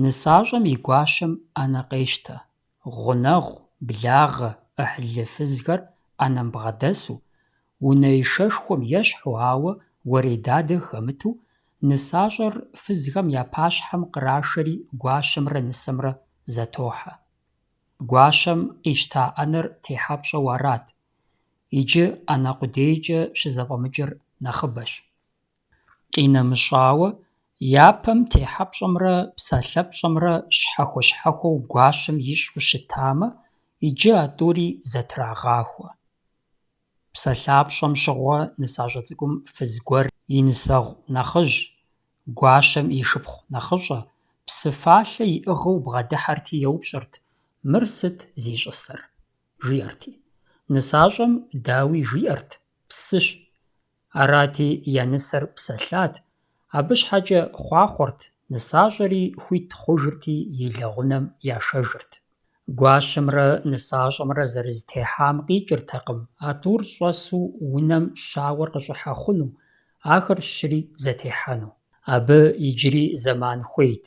НысащӀэм и гуащэм Ӏэнэ къещтэ. Гъунэгъу, благъэ, Ӏыхьлы фызхэр Ӏэнэм бгъэдэсу, унэишэшхуэм ещхьу, ауэ уэредадэ хэмыту, нысащӀэр фызхэм я пащхьэм кърашэри гуащэмрэ нысэмрэ зэтохьэ. Гуащэм къищта Ӏэнэр техьэпщӀэу арат. Иджы Ӏэнэ къудейкӀэ щызэфӀэмыкӀыр нэхъыбэщ. КъинэмыщӀауэ, япэм техьэпщӀэмрэ псэлъэпщӀэмрэ щхьэхуэ-щхьэхуэу гуащэм ищӀу щытамэ, иджы а тӀури зэтрагъахуэ. ПсэлъапщӀэм щыгъуэ нысащӀэ цӀыкӀум фыз гуэр и нысэгъу нэхъыжь, гуащэм и шыпхъу нэхъыщӀэ, псы фалъэ иӀыгъыу бгъэдыхьэрти еупщӀырт: «Мыр сыт зищӀысыр?» – жиӀэрти. НысащӀэм дауи жиӀэрт: «Псыщ». Арати, я нысэр псэлъат, Абы щхьэкӀэ хъуахъуэрт, нысащӀэри хуит хъужырти и лэгъунэм яшэжырт. Гуащэмрэ нысащӀэмрэ зэрызэтехьам къикӀыртэкъым а тӀур щӀэсу унэм щауэр къыщӀыхьэ хъуну, ахэр щыри зэтехьэну. Абы иджыри зэман хуейт,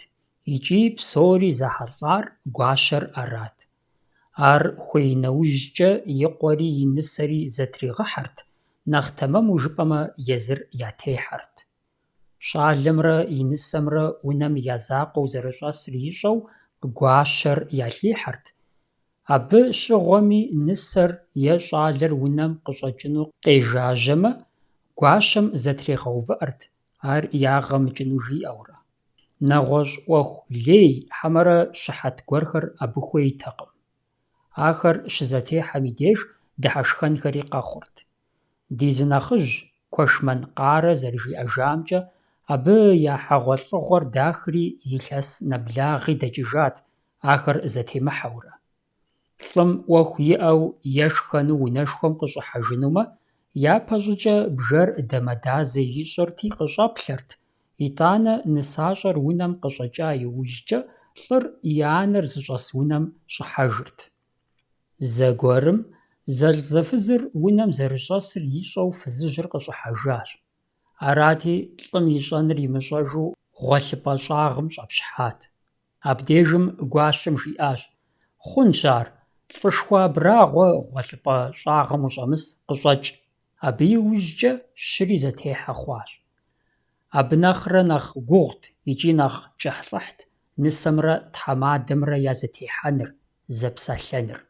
икӀи псори зэхьэлӀар гуащэр арат. Ар хуей нэужькӀэ и къуэри и нысэри зэтригъыхьэрт, нэхъ тэмэму жыпӀэмэ, езыр ятехьэрт. ЩӀалэмрэ и нысэмрэ унэм я закъуэу зэрыщӀэсыр ищӀэу, гуащэр ялъихьэрт. Абы щыгъуэми нысэр е щӀалэр унэм къыщӀэкӀыну къежажьэмэ, гуащэм зэтрегъэувыӀэрт, ар ягъэ мыкӀыну жиӀэурэ. НэгъуэщӀ Ӏуэху лей хьэмэрэ щыхьэт гуэрхэр абы хуейтэкъым. Ахэр щызэтехьэм и деж дыхьэшхэнхэри къэхъурт. Ди зы нэхъыжь, Куэшмэн Къарэ зэрыжиӀэжамкӀэ, абы я хьэгъуэлӀыгъуэр дахри илъэс нэблагъи дэкӀыжат, ахэр зэтемыхьэурэ. ЛӀым Ӏуэху иӀэу ешхэну унэшхуэм къыщӀыхьэжынумэ, япэщӀыкӀэ бжэр дамэдазэ ищӀырти къыщӀэплъэрт, итӀанэ нысащӀэр унэм къыщӀэкӀа иужькӀэ, лӀыр и анэр зыщӀэс унэм щӀыхьэжырт. Зэгуэрым зэлӏзэфызыр унэм зэрыщӀэсыр ищӀэу фызыжьыр къыщӀыхьэжащ. Арати, лӀым ищӀэныр имыщӀэжу гъуэлъыпӀэ щӀагъым щӀэпщхьат. Абдежым гуащэм жиӀащ: «Хъунщ ар, лӀышхуэ абрагъуэ гъуэлъыпӀэ щӀагъым ущӀэмыс, къыщӀэкӀ». Абы иужькӀэ щыри зэтехьэ хъуащ. Абы нэхърэ нэхъ гугъут икӀи нэхъ кӀыхьлӀыхьт нысэмрэ тхьэмадэмрэ я зэтехьэныр, зэпсэлъэныр.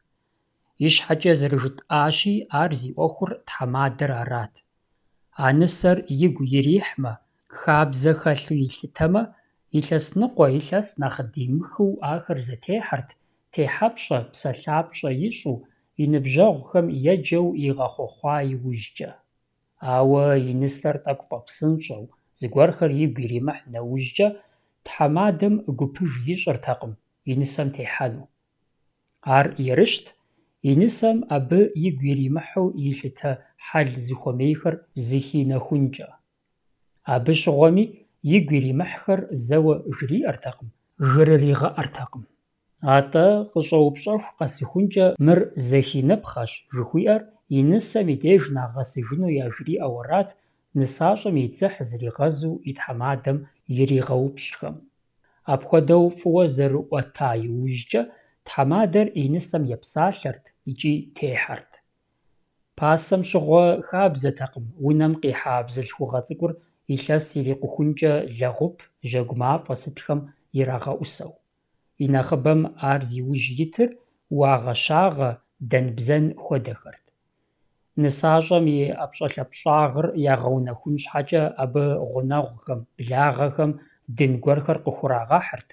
И щхьэкӀэ зэрыжытӀащи, ар зи Ӏуэхур тхьэмадэр арат. А нысэр игу ирихьмэ, хабзэ хэлъу илъытэмэ, илъэс ныкъуэ, илъэс нэхъыдимыхыу ахэр зэтехьэрт, техьэпщӀэ, псэлъапщӀэ ищӀу, и ныбжьэгъухэм еджэу игъэхъуэхъуа иужькӀэ. Ауэ и нысэр тӀэкӀу фӀэпсынщӀэу, зыгуэрхэр игу иримыхь нэужькӀэ, тхьэмадэм гупыж ищӀыртэкъым и нысэм техьэну. Ар ерыщт, и нысэм абы игу иримыхьу илъытэ хьэл зыхуэмейхэр зыхи нэхункӀэ. Абы щыгъуэми игу иримыхьхэр зэуэ жриӀэртэкъым, жырыригъэӀэртэкъым. АтӀэ къыщӀэупщӀэху къэсыхункӀэ мыр зэхиныпхъэщ жыхуиӀэр и нысэм и деж нэхъ гъэсыжыну яжриӀэу арат, нысащӀэм и дзыхь зригъэзу и тхьэмадэм иригъэупщӀхэм. Апхуэдэу фӀыуэ зэрыӀуэта иужькӀэ, тхьэмадэр и нысэм епсалъэрт икӀи техьэрт. Пасэм щыгъуэ хабзэтэкъым унэм къихьа бзылъхугъэ цӀыкӀур илъэс ирикъухункӀэ лэгъуп, жьэгу мафӀэ сытхэм ирагъэӀусэу. И нэхъыбэм ар зиужь итыр уагъэ-щагъэ, дэн-бзэн хуэдэхэрт. НысащӀэм и ӀэпщӀэлъапщӀагъыр ягъэунэхун щхьэкӀэ, абы гъунэгъухэм, благъэхэм дын гуэрхэр къыхурагъэхьырт,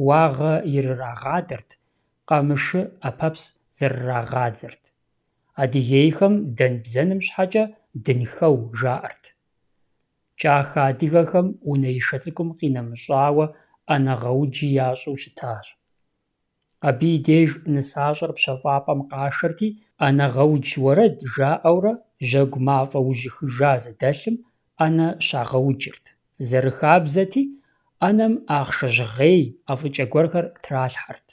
уагъэ ирырагъадэрт, къамышы Ӏэпэпс зэрырагъадзэрт. Адыгейхэм дэн-бзэным щхьэкӀэ «дынхэу» жаӀэрт. КӀахэ адыгэхэм унэишэ цӀыкӀум къинэмыщӀауэ Ӏэнэгъэуджи ящӀыу щытащ. Абы и деж нысащӀэр пщэфӀапӀэм къашэрти, «Ӏэнэгъэудж уэрэд» жаӀэурэ, жьэгу мафӀэ ужьыхыжа зыдэлъым Ӏэнэ щагъэуджырт. Зэрыхабзэти, Ӏэнэм ахъшэжьгъей, ӀэфӀыкӀэ гуэрхэр тралъхьэрт.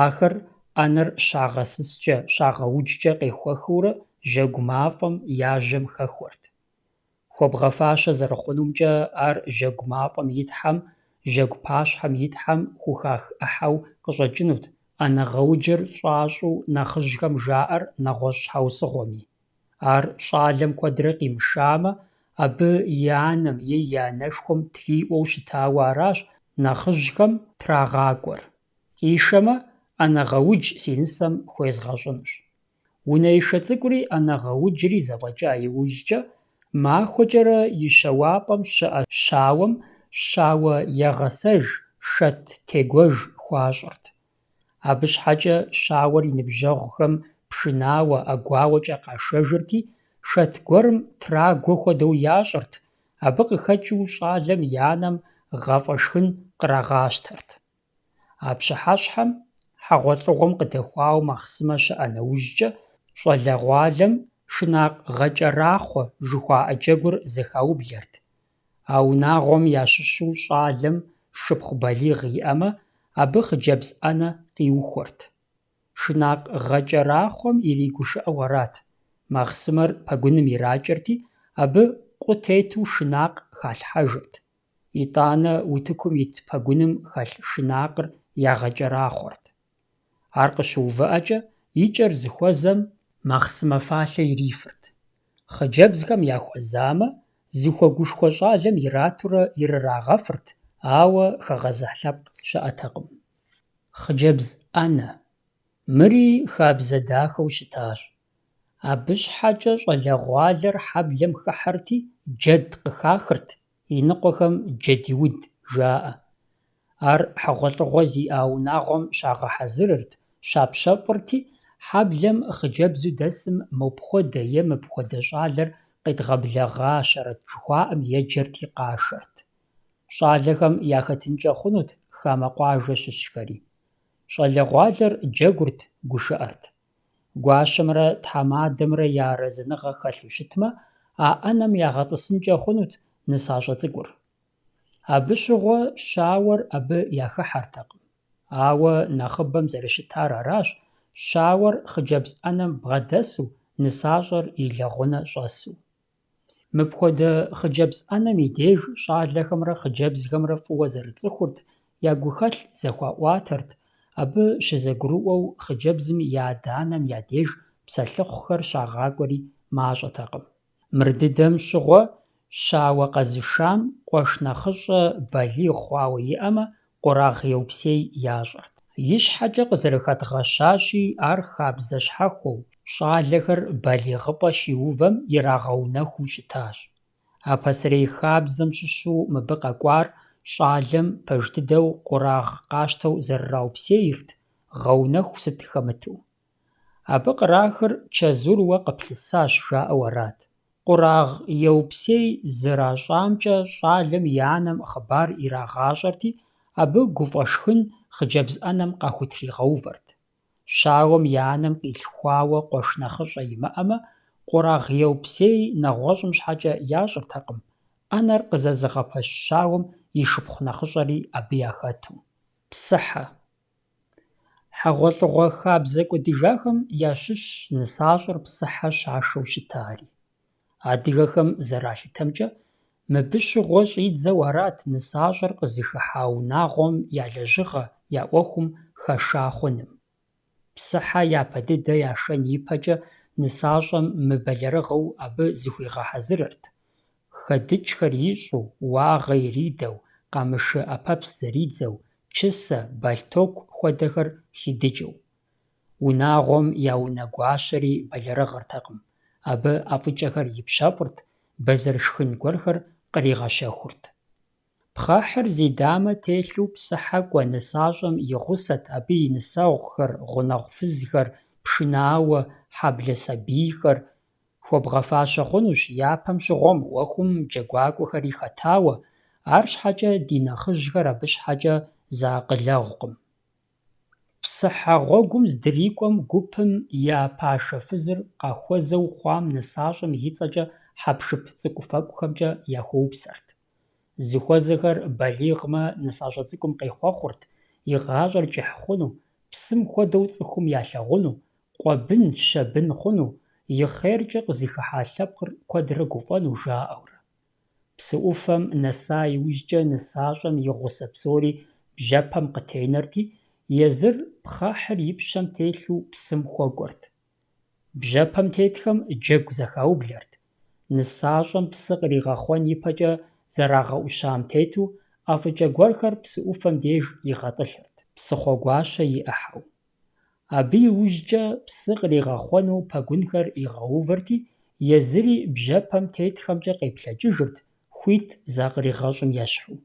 Ахэр Ӏэнэр щагъэсыскӀэ, щагъэуджкӀэ къехуэхыурэ, жьэгу мафӀэм яжьэм хэхуэрт. Хуабгъэфащэ зэрыхъунумкӀэ, ар жьэгу мафӀэм итхьэм, жьэгу пащхьэм итхьэм хухах Ӏыхьэу къыщӀэкӀынут, Ӏэнэгъэуджыр щӀащӀу нэхъыжьхэм жаӀэр нэгъуэщӀ щхьэусыгъуэми. Ар щӀалэм куэдрэ къимышамэ, абы и анэм е и анэшхуэм триӀуэу щытауэ аращ нэхъыжьхэм трагъакӀуэр. Къишэмэ, «Ӏэнэгъэудж си нысэм хуезгъэщӀынущ». Унэишэ цӀыкӀури Ӏэнэгъэуджри зэфӀэкӀа иужькӀэ, махуэкӀэрэ и щэуапӀэм щыӀэ щауэм щауэ егъэсэж, шэт тегуэж хуащӀырт. Абы щхьэкӀэ щауэр и ныбжьэгъухэм пшынауэ, ӀэгуауэкӀэ къашэжырти, шэт гуэрым трагуэ хуэдэу ящӀырт, абы къыхэкӀыу щӀалэм и анэм гъэфӀэшхын кърагъащтэрт. А пщыхьэщхьэм, хьэгъуэлӀыгъуэм къыдэхуауэ махъсымэ щыӀэ нэужькӀэ, щӀалэгъуалэм «шынакъ гъэкӀэрахъуэ» жыхуаӀэ джэгур зэхаублэрт. А унагъуэм ящыщу щӏалэм шыпхъу балигъ иӏэмэ, абы хъыджэбз ӏэнэ къиухуэрт. Шынакъ гъэкӏэрахъуэм иригушыӏэу арат. Махъсымэр пэгуным иракӏэрти, абы къу тету шынакъ халъхьэжырт. ИтӀанэ утыкум ит пэгуным хэлъ шынакъыр ягъэкӏэрахъуэрт. Ар къыщыувыӏэкӏэ, и кӏэр зыхуэзэм махъсымэ фалъэ ирифырт. Хъыджэбзхэм яхуэзамэ, зыхуэгушхуэ щӏалэм иратурэ ирырагъэфырт, ауэ хэгъэзыхь лъэпкъ щыӏэтэкъым. Хъыджэбз ӏэнэ. Мыри хабзэ дахэу щытащ. Абы щхьэкӏэ щӏалэгъуалэр хьэблэм хыхьэрти, джэд къыхахырт, и ныкъуэхэм «джэдиуд» жаӏэ. Ар хьэгъуэлӏыгъуэ зиӏа унагъуэм щагъэхьэзырырт, щапщэфӏырти, хьэблэм хъыджэбзу дэсым мопхуэдэ е мыпхуэдэ щӏалэр къедгъэблэгъа щэрэт жыхуаӏэм еджэрти къашэрт. Щӏалэхэм яхэтынкӏэ хъунут хамэ къуажэ щыщхэри. Щӏалэгъуалэр джэгурт, гушыӏэрт. Гуащэмрэ тхьэмадэмрэ я арэзыныгъэ хэлъу щытмэ, а ӏэнэм ягъэтӏысынкӏэ хъунут нысащӏэ цӏыкӏур. Абы щыгъуэ щауэр абы яхыхьэртэкъым. Ауэ нэхъыбэм зэрыщытар аращ, щауэр хъыджэбз ӏэнэм бгъэдэсу, нысащӏэр и лэгъунэ щӏэсу. Мыпхуэдэ хъыджэбз ӏэнэм и деж щӏалэхэмрэ хъыджэбзхэмрэ фӏыуэ зэрыцӏыхурт, я гухэлъ зэхуаӏуатэрт, абы щызэгурыӏуэу хъыджэбзым и адэ-анэм я деж псэлъыхъухэр щагъакӏуэри мащӏэтэкъым. Мыр дыдэм щыгъуэ, щауэ къэзышам къуэш нэхъыщӏэ балигъ хъуауэ иӏэмэ, къурагъ еупсей ящӏэрт. И щхьэкӏэ къызэрыхэдгъэщащи, ар хабзэ щхьэхуэу, щӏалэхэр балигъыпӏэ щиувэм ирагъэунэхуу щытащ. А пасэрей хабзэм щыщу мыбы къэкӏуар щӏалэм пэж дыдэу къурагъ къащтэу зэрыраупсейрт, гъэунэху сыт хэмыту. Абы кърахыр чэзур-уэ къыплъысащ жаӏэу арат. Къурагъ еупсей зэращӏамкӏэ щӏалэм и анэм хъыбар ирагъащӏэрти, абы гуфӏэшхын хъыджэбз ӏэнэм къахутригъэувэрт. Щауэм и анэм къилъхуауэ къуэш нэхъыщӏэ имыӏэмэ, къурагъ еупсей нэгъуэщӏым щхьэкӏэ ящӏыртэкъым, ӏэнэр къызэзыгъэпэщ щауэм и шыпхъу нэхъыщӏэри абы яхэту. Псыхьэ. Хьэгъуэлӏыгъуэ хабзэ кӏуэдыжахэм ящыщщ нысащӏэр псыхьэ щашэу щытари. Адыгэхэм зэралъытэмкӏэ, мыбы щыгъуэ щӏидзэу арат нысащӏэр къызыхыхьа унагъуэм я лэжьыгъэ, я ӏуэхум хэша хъуным. Псыхьэ япэ дыдэ яшэн ипэкӏэ, нысащӏэм мыбэлэрыгъыу абы зыхуигъэхьэзырырт. Хэдыкӏхэр ищӏу, уагъэ иридэу, къамышы ӏэпэпс зэридзэу, чысэ, бэлътоку хуэдэхэр хидыкӏыу. Унагъуэм я унэ гуащэри бэлэрыгъыртэкъым. Абы ӏэфӏыкӏэхэр ипщэфӏырт, бэзэр шхын гуэрхэр къригъэщэхурт. Пхъэхьыр зи дамэ телъу псыхьэ кӏуэ нысащӏэм и гъусэт абы и нысэгъухэр, гъунэгъу фызхэр, пшынауэ, хьэблэ сабийхэр. Хуэбгъэфащэ хъунущ япэм щыгъуэм ӏуэхум джэгуакӏуэхэри хэтауэ, арщхьэкӏэ ди нэхъыжьхэр абы щхьэкӏэ заакъылэгъукъым. Псыхьэ гъуэгум здырикӏуэм гупым я пашэ фызыр къахуэзэу хъуам нысащӏэм и цӏэкӏэ хьэпшып цӏыкӏуфэкӏухэмкӏэ яхуэупсэрт. Зыхуэзэхэр балигъмэ, нысащӏэ цӏыкӏум къехъуэхъурт, и гъащӏэр кӏыхь хъуну, псым хуэдэу цӏыхум ялъагъуну, къуэбын, щэбын хъуну, и хъеркӏэ къызыхыхьа лъэпкъыр куэдрэ гуфӏэну жаӏэурэ. Псы ӏуфэм нэса иужькӏэ нысащӏэм и гъусэ псори бжьэпэм къытенэрти, езыр пхъэхьыр и пщэм телъу псым хуэкӏуэрт. Бжьэпэм тетхэм джэгу зэхаублэрт. Нысащӏэм псы къригъэхъуэн ипэкӏэ зэрагъэӏущам тету, ӏэфӏыкӏэ гуэрхэр псы ӏуфэм деж игъэтӏылъырт, псыхъуэ гуащэ иӏыхьэу. Абы иужькӏэ псы къригъэхъуэну пэгунхэр игъэувэрти, езыри бжьэпэм тетхэмкӏэ къеплъэкӏыжырт, хуит закъригъэщӏым ещхьу.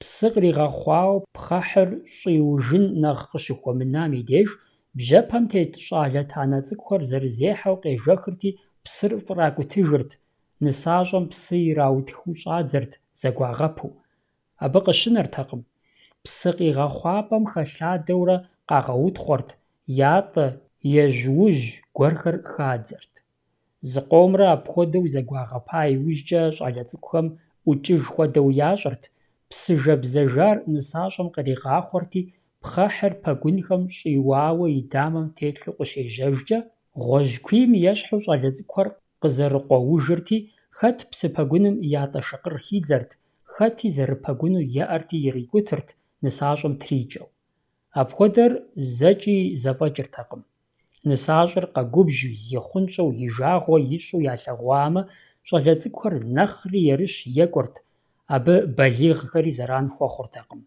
Псы къригъэхъуауэ пхъэхьыр щӏиужын нэхъ къыщыхуэмынам и деж, бжьэпэм тет щӏалэ танэ цӏыкӏухэр зэрызехьэу къежэхырти, псыр фӏракӏутыжырт, нысащӏэм псы ираутхыу щӏадзэрт, зэгуагъэпу. Абы къыщынэртэкъым. Псы къигъэхъуапӏэм хэлъадэурэ къагъэутхъуэрт, ятӏэ, ежьужь гуэрхэр хадзэрт. Зыкъомрэ апхуэдэу зэгуагъэпа иужькӏэ щӏалэ цӏыкӏухэм ӀукӀыж хуэдэу ящӀырт, псыжэбзэжар нысащӀэм къригъахъуэрти, пхъэхьыр пэгунхэм щӀиуауэ и дамэм телъу къыщежьэжкӀэ, гъуэжь куийм ещхьу щӀалэ цӀыкӀухэр къызэрыкъуэужырти, хэт псы пэгуным ятӀэ шыкъыр хидзэрт, хэти зэрыпэгуну еӀэрти ирикӀутырт нысащӀэм трикӀэу. Апхуэдэр зэкӀи зэфӀэкӀыртэкъым. НысащӀэр къэгубжьу, зихъунщӀэу, и жагъуэ ищӀу ялъэгъуамэ, щӀалэ цӀыкӀухэр нэхъри ерыщ екӀурт, абы балигъхэри зэран хуэхъуртэкъым.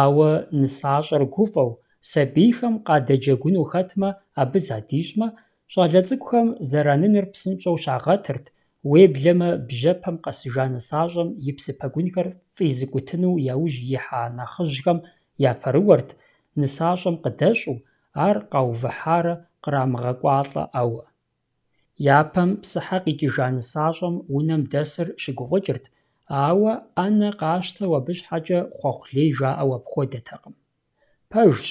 Ауэ нысащӀэр гуфӀэу, сабийхэм къадэджэгуну хэтмэ, абы задищӀмэ, щӀалэ цӀыкӀухэм зэраныныр псынщӀэу щагъэтырт, уеблэмэ бжьэпэм къэсыжа нысащӀэм и псы пэгунхэр фӀи зыкӀутыну яужь ихьа нэхъыжьхэм япэрыуэрт, нысащӀэм къыдэщӀу, ар къаувыхьарэ кърамыгъэкӀуалӀэ. Япэм псыхьэ къикӀыжа нысащӀэм унэм дэсыр щыгугъыкӀырт, ауэ Ӏэнэ къащтэу абы щхьэкӀэ хъуэхъу лей жаӀэу апхуэдэтэкъым. Пэжщ,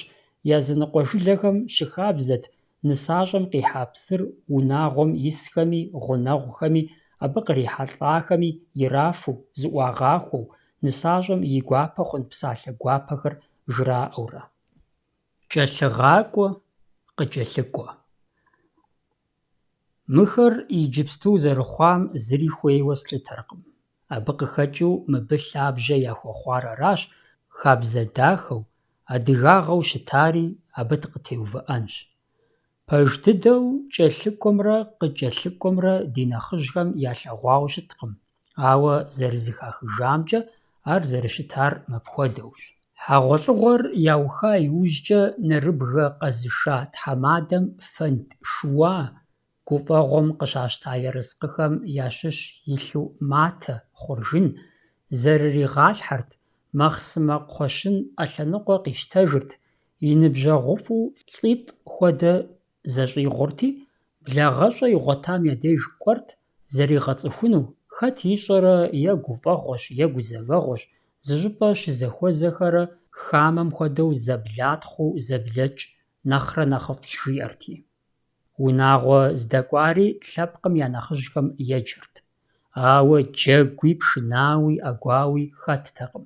языныкъуэ жылэхэм щыхабзэт нысащӀэм къихьа псыр унагъуэм исхэми, гъунэгъухэми, абы кърихьэлӀахэми ирафу, зыӀуагъахуэу, нысащӀэм и гуапэ хъун псалъэ гуапэхэр жраӀэурэ. КӀэлъыгъакӀуэ, къыкӀэлъыкӀуэ. Мыхэр иджыпсту зэрыхъуам зыри хуейуэ слъытэркъым. Абы къыхэкӀыу мыбы лъабжьэ яхуэхъуар аращ, хабзэ дахэу, адыгагъэу щытари абы дыкъытеувыӀэнщ. Пэж дыдэу кӀэлъыкӀуэмрэ къыкӀэлъыкӀуэмрэ ди нэхъыжьхэм ялъэгъуауэ щыткъым, ауэ зэрызэхахыжамкӀэ, ар зэрыщытар мыпхуэдэущ. ХьэгъуэлӀыгъуэр яуха иужькӀэ нэрыбгъэ къэзыша тхьэмадэм фэнд шууа, гуфӀэгъуэм къыщащта ерыскъыхэм ящыщ илъу матэ, хъуржын, зэрыригъалъхьэрт, махъсымэ кхъуэщын Ӏэлъэныкъуэ къищтэжырт, и ныбжьэгъуфӀу лӀитӀ хуэдэ зэщӀигъурти, благъэщӀэ игъуэтам я деж кӀуэрт, зэригъэцӀыхуну, хэт ищӀэрэ е гуфӀэгъуэщ е гузэвэгъуэщ, зыщӀыпӀэ щызэхуэзэхэрэ хамэм хуэдэу зэблатхъу зэблэкӀ, нэхърэ нэхъыфӀщ жиӀэрти. Унагъуэ здэкӀуари лъэпкъым я нэхъыжьхэм еджэрт. Ауэ джэгуи, пшынауи, Ӏэгуауи хэттэкъым.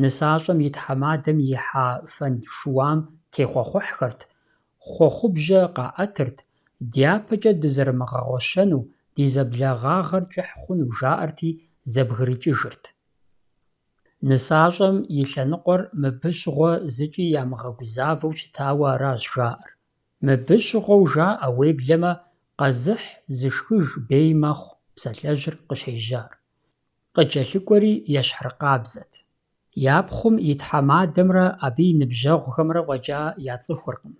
НысащӀэм и тхьэмадэм ихьа фэнд шууам техъуэхъухьхэрт, хъуэхъубжьэ къаӀэтырт, дяпэкӀэ дызэрымыгъэгъуэщэну, ди зэблагъагъэр кӀыхь хъуну жаӀэрти, зэбгрыкӀыжырт. НысащӀэм и лъэныкъуэр мыбы щыгъуэ зыкӀи ямыгъэгузавэу щытауэ аращ жаӀэр. Мыбы щыгъуэу жаӀэ, уеблэмэ, къэзыхь, зышхыж бей мэхъу псалъэжьыр къыщежьар. КъыкӀэлъыкӀуэри ещхьыркъабзэт. Япхъум и тхьэмадэмрэ абы и ныбжьэгъухэмрэ фӀэкӀа яцӀыхуркъым.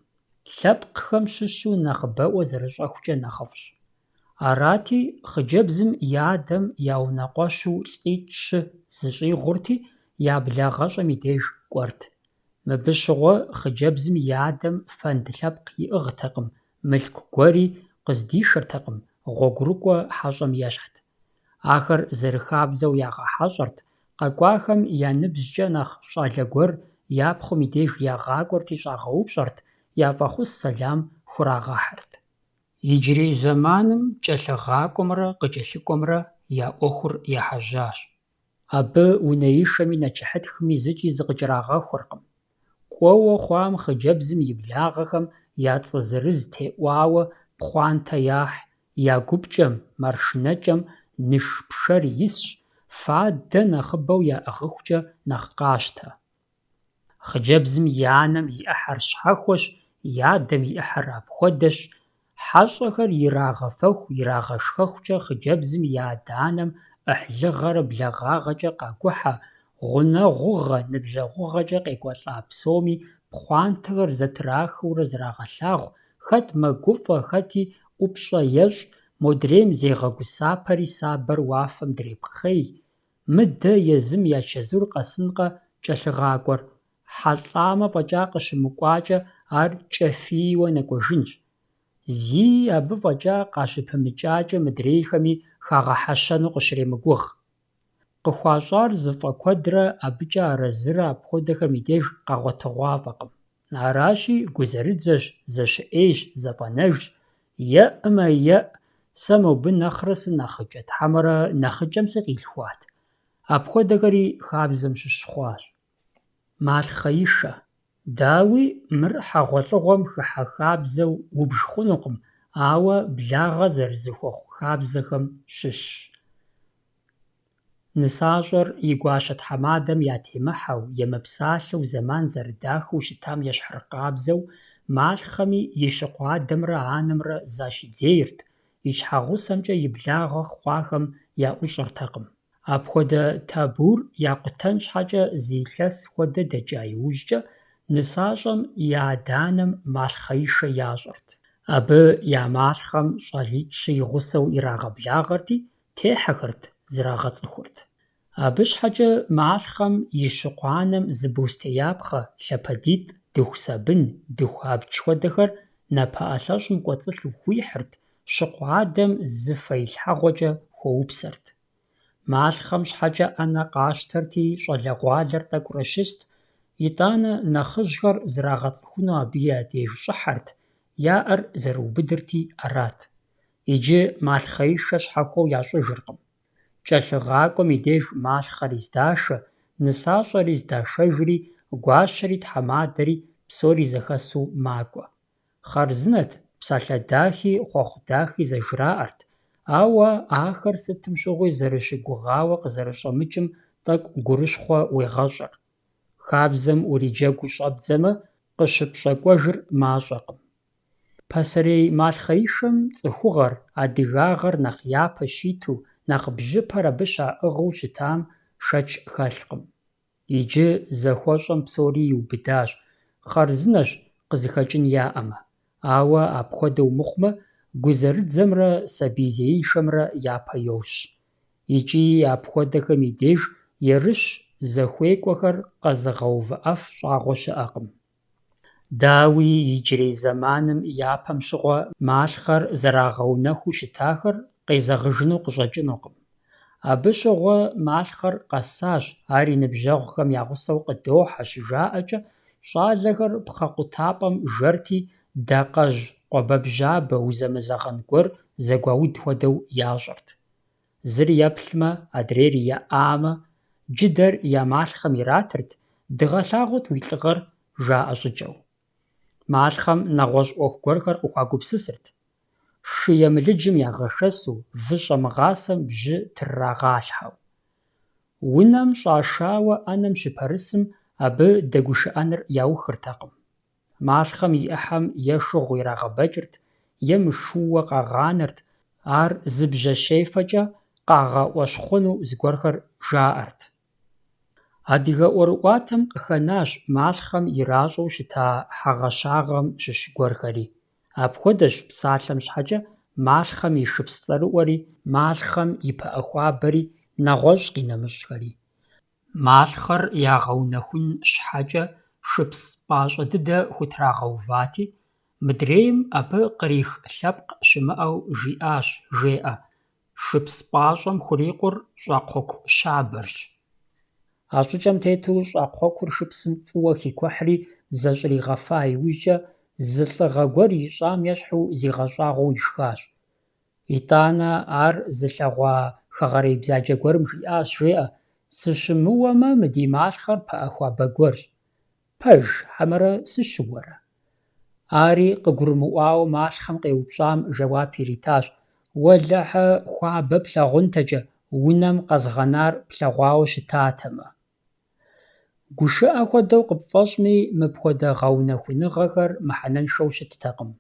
Лъэпкъхэм щыщу нэхъыбэӀуэ зэрыщӀэхукӀэ нэхъыфӀщ. Арати, хъыджэбзым и адэм я унэкъуэщу лӀитӀ-щы зыщӀигъурти, я благъэщӀэм и деж кӀуэрт. Мыбы щыгъуэ хъыджэбзым и адэм фэнд лъэпкъ иӀыгътэкъым, мылъку гуэри къыздишыртэкъым, гъуэгурыкӀуэ хьэщӀэм ещхьт. Ахэр зэрыхабзэу ягъэхьэщӀэрт, къэкӀуахэм я ныбжькӀэ нэхъ щӀалэ гуэр япхъум и деж ягъакӀуэрти щӀагъэупщӀэрт, яфӀэхъус сэлам хурагъэхьырт. Иджырей зэманым кӀэлъыгъакӀуэмрэ къыкӀэлъыкӀуэмрэ я Ӏуэхур ехьэжьащ. Абы унэишэми нэчыхьытхми зыкӀи зыкъыкӀрагъэхуэркъым. Кӏуэуэ хъуам хъыджэбзым и благъэхэм я цӀэ зырыз теӀуауэ пхъуантэ яхь, я гупкӀэм, маршынэкӀэм ныш пшэр исщ, фадэ нэхъыбэу яӀыгъыхукӀэ нэхъ къащтэ. Хъыджэбзым и анэм и Ӏыхьэр щхьэхуэщ, и адэм и Ӏыхьэр апхуэдэщ. Хьэщӏэхэр ирагъэфэху, ирагъэшхэхукӀэ хъыджэбзым и адэ-анэм Ӏыхьлыгъэрэ благъагъэкӀэ къагухьэ, гъунэгъугъэ, ныбжьэгъугъэкӀэ къекӀуэлӀа псоми пхъуантэхэр зэтрахыурэ зрагъэлъагъу, хэт мэгуфӀэ, хэти ӀупщӀэ ещӀ, модрейм зегъэгусапэри сабэр уафэм дрепхъей. Мыдэ езым я чэзур къэсынкъэ кӀэлъыгъакӀуэр, хьэлӀамэ фӀэкӀа къыщымыкӀуакӀэ ар кӀэфийуэ нэкӀуэжынщ. Зи абы фӀэкӀа къащыпымыкӀакӀэ мыдрейхэми хагъэхьэщэну къыщремыгугъ. Къыхуащӏар зыфӀэ куэдрэ абыкӀэ арэзырэ апхуэдэхэм и деж къагъуэтыгъуафӀэкъым. Аращи, гузэрыдзэщ, зэщыӀейщ, зэфӀэнэжщ. ЕӀымэ еӀ, сэ мобы нэхърэ сынэхъыкӀэ тхьэмэрэ нэхъыкӀэм сыкъилъхуат. Апхуэдэхэри хабзэм щыщ хъуащ. Малъхъеишэ. Дауи мыр хьэгъуэлӀыгъуэм хыхьэ хабзэу убж хъунукъым, ауэ благъэ зэрызыхуэхъу хабзэхэм щыщщ. Нысащӏэр и гуащэ тхьэмадэм ятемыхьэу, емыпсалъэу зэман зэрыдахэу щытам ещхьыркъабзэу, малъхъэми и щыкъу адэмрэ анэмрэ защыдзейрт, и щхьэгъусэмкӏэ и благъэ хъуахэм яӏущӏэртэкъым. Апхуэдэ табур якъутэн щхьэкӏэ зи илъэс хуэдэ дэкӏа иужькӏэ, нысащӏэм и адэ-анэм малъхъеишэ ящӏэрт. Абы я малъхъэм щӏалитӏ-щы и гъусэу ирагъэблагъэрти, техьэхэрт, зрагъэцӏыхурт. Абы щхьэкӏэ малъхъэм и щыкъу анэм зы бостеяпхъэ, лъапэдитӏ, дыху сабын, дыху абдж хуэдэхэр напэ-ӏэлъэщӏым кӏуэцӏылъу хуихьырт, щыкъу адэм зы фей лъхьэгъуэкӏэ хуоупсэрт. Малъхъэм щхьэкӏэ ӏэнэ къащтэрти, щӏалэгъуалэр тӏэкӏурэ щыст, итӏанэ нэхъыжьхэр зрагъэцӏыхуну абы я деж щӏыхьэрт, яӏэр зэрыубыдырти арат. Иджы малъхъеишэ щхьэхуэу ящӏыжыркъым. КӀэлъыгъакӀуэм и деж малъхъэри здашэ, нысащӀэри здашэжри, гуащэри тхьэмадэри псори зэхэсу макӀуэ. Хъарзынэт, псалъэ дахи хъуэхъу дахи зэжраӏэрт, ауэ ахэр сытым щыгъуи зэрыщыгугъауэ къызэрыщӏэмыкӏым тӏэкӏу гурыщхъуэ уегъэщӏэр. Хабзэм уриджэгуу щӏэбдзэмэ, къыщыпщӏэкӏуэжыр мащӏэкъым. Пасэрей малъхъеишэм цӏыхугъэр, адыгагъэр нэхъ япэ щиту, нэхъ бжьыпэр абы щаӏыгъыу щытам шэч хэлъкъым. Иджы зэхуэщӏэм псори иубыдащ, хъарзынэщ къызыхэкӏын яӏэмэ, ауэ апхуэдэу мыхъумэ, гузэрыдзэмрэ сабий зеиншэмрэ япэ йощ. Икӏи апхуэдэхэм и деж ерыщ зэхуекӏуэхэр къэзыгъэувыӏэф щӏагъуэ щыӏэкъым. Дауи иджырей зэманым япэм щыгъуэ малъхъэр зэрагъэунэхуу щытахэр къезэгъыжыну къыщӏэкӏынукъым. Абы щыгъуэ малъхъэр къэсащ, ар и ныбжьэгъухэм я гъусэу къыдохьэ щыжаӏэкӏэ, щӏалэхэр пхъэкъутапӏэм жэрти, дакъэжь къуабэбжьабэ узэмызэгъэн гуэр зэгуауд хуэдэу ящӏэрт. Зыр еплъмэ, адрейр еӏамэ, джыдэр я малъхъэм иратырт, дыгъэлъагъут уи лӏыгъэр, жаӏэ щӏыкӏэу. Малъхъэм нэгъуэщӏ ӏуэху гуэрхэр къыхуагупсысырт. Шы емылыджым ягъэшэсу, вы щӏэмыгъасэм бжьы тррагъалъхьэу. Унэм щӏашауэ ӏэнэм щыпэрысым, абы дэгушыӏэныр яухыртэкъым. Малъхъэм и ӏыхьэм е шыгъу ирагъэбэкӏырт, е мышууэ къагъанэрт, ар зы бжьэщефэкӏэ къагъэӏуэщхъуэну зыгуэрхэр жаӏэрт. Адыгэ ӏуэрыӏуатэм къыхэнащ малъхъэм иращӏэу щыта хьэгъэщагъэм щыщ гуэрхэри. Апхуэдэщ псалъэм щхьэкӏэ малъхъэм и шыпс цӏэрыӏуэри, малъхъэм и пыӏэхуабэри, нэгъуэщӏ къинэмыщӏхэри. Малъхъэр ягъэунэхун щхьэкӏэ шыпс пӏащӏэ дыдэ хутрагъэувати, мыдрейм абы кърих лъэпкъ щымыӏэу жиӏащ, жеӏэ: шыпс пӏащӏэм хурикъур щӏакхъуэку щабэрщ. А щӏыкӏэм тету щӏакхъуэкур шыпсым фӏыуэ хикухьри, зэщӏригъэфа иужькӏэ, зы лӏыгъэ гуэр ищӏам ещхьу зигъэщӏагъуэу ишхащ. ИтӀанэ ар зылъэгъуа хэгъэрей бзаджэ гуэрым жиӏащ, жеӏэ: «Сыщымыуэмэ, мы ди малъхъэр пыӏэхуабэ гуэрщ». «Пэж, хьэмэрэ сыщыуэрэ?» Ари къыгурымыӏуауэ малъхъэм къеупщӏам жэуап иритащ: «Уэлэхьэ, хуабэ плъагъунтэкӏэ, унэм къэзгъэнар плъэгъуауэ щытатэмэ». Гушыӏэ хуэдэу къыпфӏэщӏми, мыпхуэдэ гъэунэхуныгъэхэр мыхьэнэншэу щыттэкъым.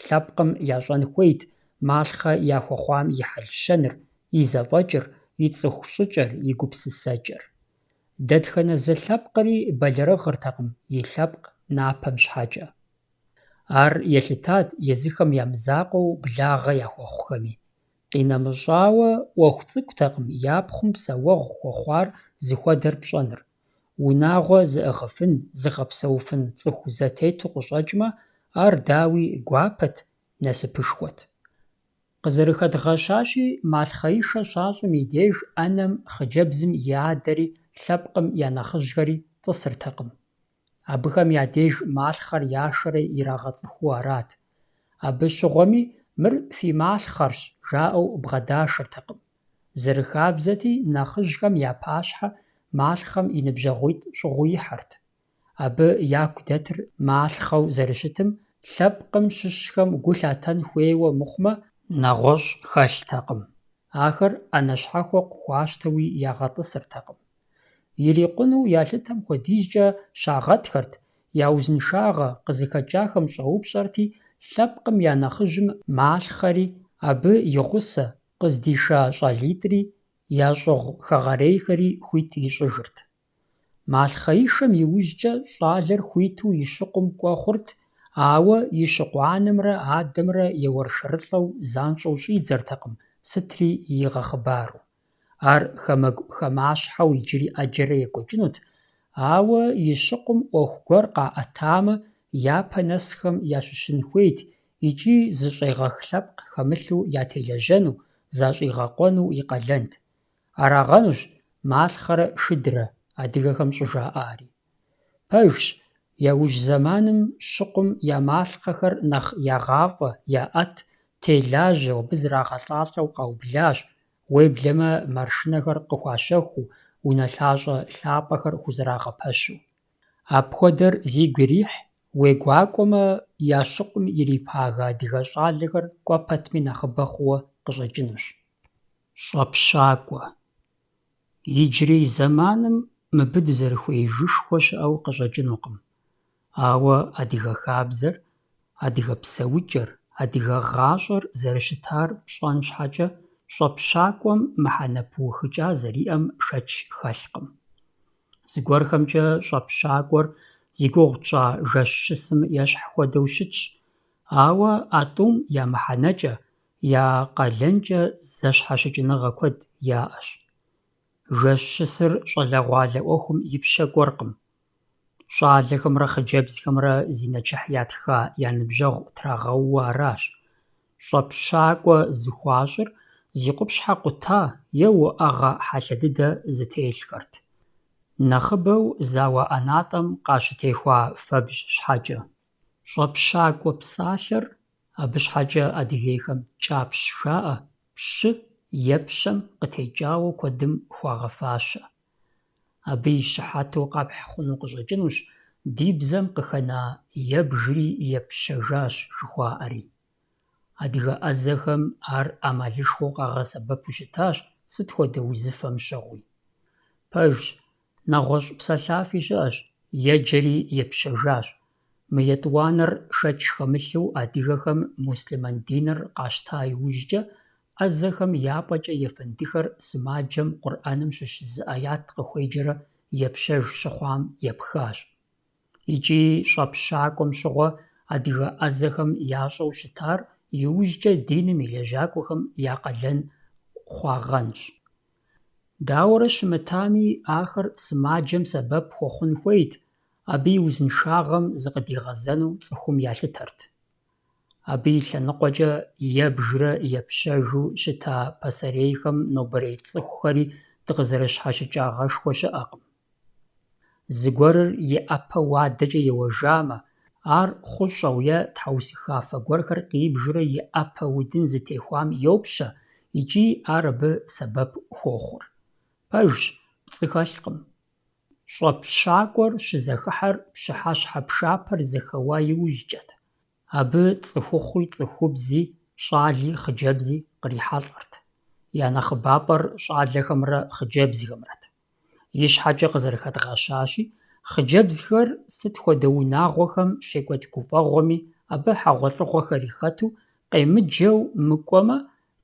Лъэпкъым ящӏэн хуейт малъхъэ яхуэхъуам и хьэлщэныр, и зэфӏэкӏыр, и цӏыху щӏыкӏэр, и гупсысэкӏэр. Дэтхэнэ зы лъэпкъри бэлэрыгъыртэкъым, и лъэпкъ напэм щхьэкӏэ. Ар елъытат езыхэм ямызакъуэу благъэ яхуэхъухэми. Къинэмыщӏауэ, ӏуэху цӏыкӏутэкъым япхъум псэуэгъу хуэхъуар зыхуэдэр пщӏэныр. Унагъуэ зыӏыгъыфын, зыгъэпсэуфын цӏыху зэтету къыщӏэкӏмэ, ар дауи гуапэт, насыпышхуэт. Къызэрыхэдгъэщащи, малъхъеишэ щащӏым и деж ӏэнэм, хъыджэбзым и адэри, лъэпкъым я нэхъыжьхэри тӏысыртэкъым. Абыхэм я деж малъхъэр яшэрэ ирагъэцӏыхуу арат. Абы щыгъуэми, «мыр фи малъхъэрщ» жаӏэу бгъэдашыртэкъым. Зэрыхабзэти, нэхъыжьхэм я пащхьэ малъхъэм и ныбжьэгъуитӏ щӏыгъуу ихьырт. Абы яку дэтыр малъхъэу зэрыщытым, лъэпкъым щыщхэм гу лъатэн хуейуэ мыхъумэ, нэгъуэщӏ хэлътэкъым. Ахэр ӏэнэ щхьэхуэ къыхуащтэуи ягъэтӏысыртэкъым. Ирикъуну ялъытэм хуэдизкӏэ щагъэтхэрт, я узыншагъэ къызыхэкӏахэм щӏэупщӏэрти, лъэпкъым я нэхъыжьым малъхъэри, абы и гъусэ, къыздиша щӏалитӏри, я щӏыгъу хэгъэрейхэри хуит ищӏыжырт. Малъхъэишэм иужькӏэ щӏалэр хуиту и щыкъум кӏуэ хъурт, ауэ и щыкъуанымрэ адэмрэ еуэршэрылӏэу занщӏэу щӏидзэртэкъым, сытри игъэхъыбару. Ар хамэгу хамащхьэу иджыри ӏэджэрэ екӏуэкӏынут, ауэ и щыкъум ӏуэху гуэр къаӏэтамэ, япэ нэсхэм ящыщын хуейт икӏи зыщӏегъэх лъэпкъ хэмылъу ятелэжьэну, защӏигъэкъуэну и къалэнт. Арагъэнущ «малъхъэрэ шыдрэ» адыгэхэм щӏыжаӏари. Пэжщ, яужь зэманым щыкъум я малъхъэхэр нэхъ ягъафӏэ, яӏэт, телажьэ, абы зрагъэлӏалӏэу къаублащ, уеблэмэ маршынэхэр къыхуащэхуу, унэлъащӏэ лъапӏэхэр хузэрагъэпэщу. Апхуэдэр зигу ирихь, уегуакӏуэмэ, я щыкъум ирипага адыгэ щӏалэхэр кӏуэ пэтми нэхъыбэ хъууэ къыщӏэкӏынущ. ЩӀэпщакӀуэ. Иджырей зэманым мыбы дызэрыхуеижышхуэ щыӀэу къыщӀэкӀынукъым. Ауэ адыгэ хабзэр, адыгэ псэукӀэр, адыгэ гъащӀэр зэрыщытар пщӀэн щхьэкӀэ, щӀэпщакӀуэм мыхьэнэ пыухыкӀа зэриӀэм шэч хэлъкъым. ЗыгуэрхэмкӀэ щӀэпщакӀуэр зи гугъу тщӀа жэщ щысым ещхь хуэдэу щытщ, ауэ а тӀум я мыхьэнэкӀэ, я къалэнкӀэ зэщхьэщыкӀыныгъэ куэд яӀэщ. Жэщ щысыр щӀалэгъуалэ Ӏуэхум и пщэ кӀуэркъым. ЩӀалэхэмрэ хъыджэбзхэмрэ зи нэчыхь ятха я ныбжьэгъу трагъэууэ аращ. ЩӀэпщакӀуэ зыхуащӀыр зи къупщхьэ къута е уӏэгъэ хьэлъэ дыдэ зытелъхэрт. Нэхъыбэу зауэ ӏэнатӏэм къащытехуа фэбжь щхьэкӏэ. ЩӀэпщакӀуэ псалъэр, абы щхьэкӀэ адыгейхэм кӀапщ жаӀэ, пщы е пщэм къытекӀауэ куэдым хуагъэфащэ. Абы и щыхьэту къэпхь хъуну къыщӀэкӀынущ ди бзэм къыхэна «ебжри епщэжащ» жыхуаӀэри. Адыгэ Ӏэзэхэм ар Ӏэмалышхуэу къагъэсэбэпу щытащ, сыт хуэдэ узыфэм щыгъуи. Пэжщ, нэгъуэщӀ псэлъафи щыӀэщ «еджэри епщэжащ». Мы етӀуанэр шэч хэмылъу адыгэхэм муслъэман диныр къащта иужькӀэ, Ӏэзэхэм япӀэкӀэ ефэндыхэр сымаджэм Къур'эным щыщ зы Ӏэят къыхуеджэрэ епщэж щыхъуам епхащ. ИкӀи щӀэпщакӀуэм щыгъуэ адыгэ Ӏэзэхэм ящӀэу щытар иужькӀэ диным и лэжьакӀуэхэм я къалэн хъуагъэнщ. Дауэрэ щымытами, ахэр сымаджэм сэбэп хуэхъун хуейт, абы и узыншагъэм зыкъыдигъэзэну цӀыхум ялъытэрт. Абы и лъэныкъуэкӀэ ебжрэ епщэжу щыта пасэрейхэм нобэрей цӀыхухэри дыкъызэрыщхьэщыкӀагъэшхуэ щыӀэкъым. Зыгуэрыр и Ӏэпэ уадэкӀэ еуэжамэ, ар хъущӀэу е тхьэусыхафэ гуэрхэр къибжурэ и Ӏэпэ удын зытехуам йопщэ икӀи ар абы сэбэп хуохъур. Пэжщ, пцӀы хэлъкъым. ЩӀэпщакӀуэр щызэхыхьэр пщыхьэщхьэ пшапэр зэхэуа иужькӀэт. Абы цӀыхухъуи цӀыхубзи, щӀали хъыджэбзи кърихьэлӀэрт. Я нэхъыбапӀэр щӀалэхэмрэ хъыджэбзхэмрэт. И щхьэкӀэ къызэрыхэдгъэщащи, хъыджэбзхэр сыт хуэдэ унагъуэхэм щекӀуэкӀ гуфӀэгъуэми, абы хьэгъуэлӀыгъуэхэри хэту, къемыджэу мыкӀуэмэ,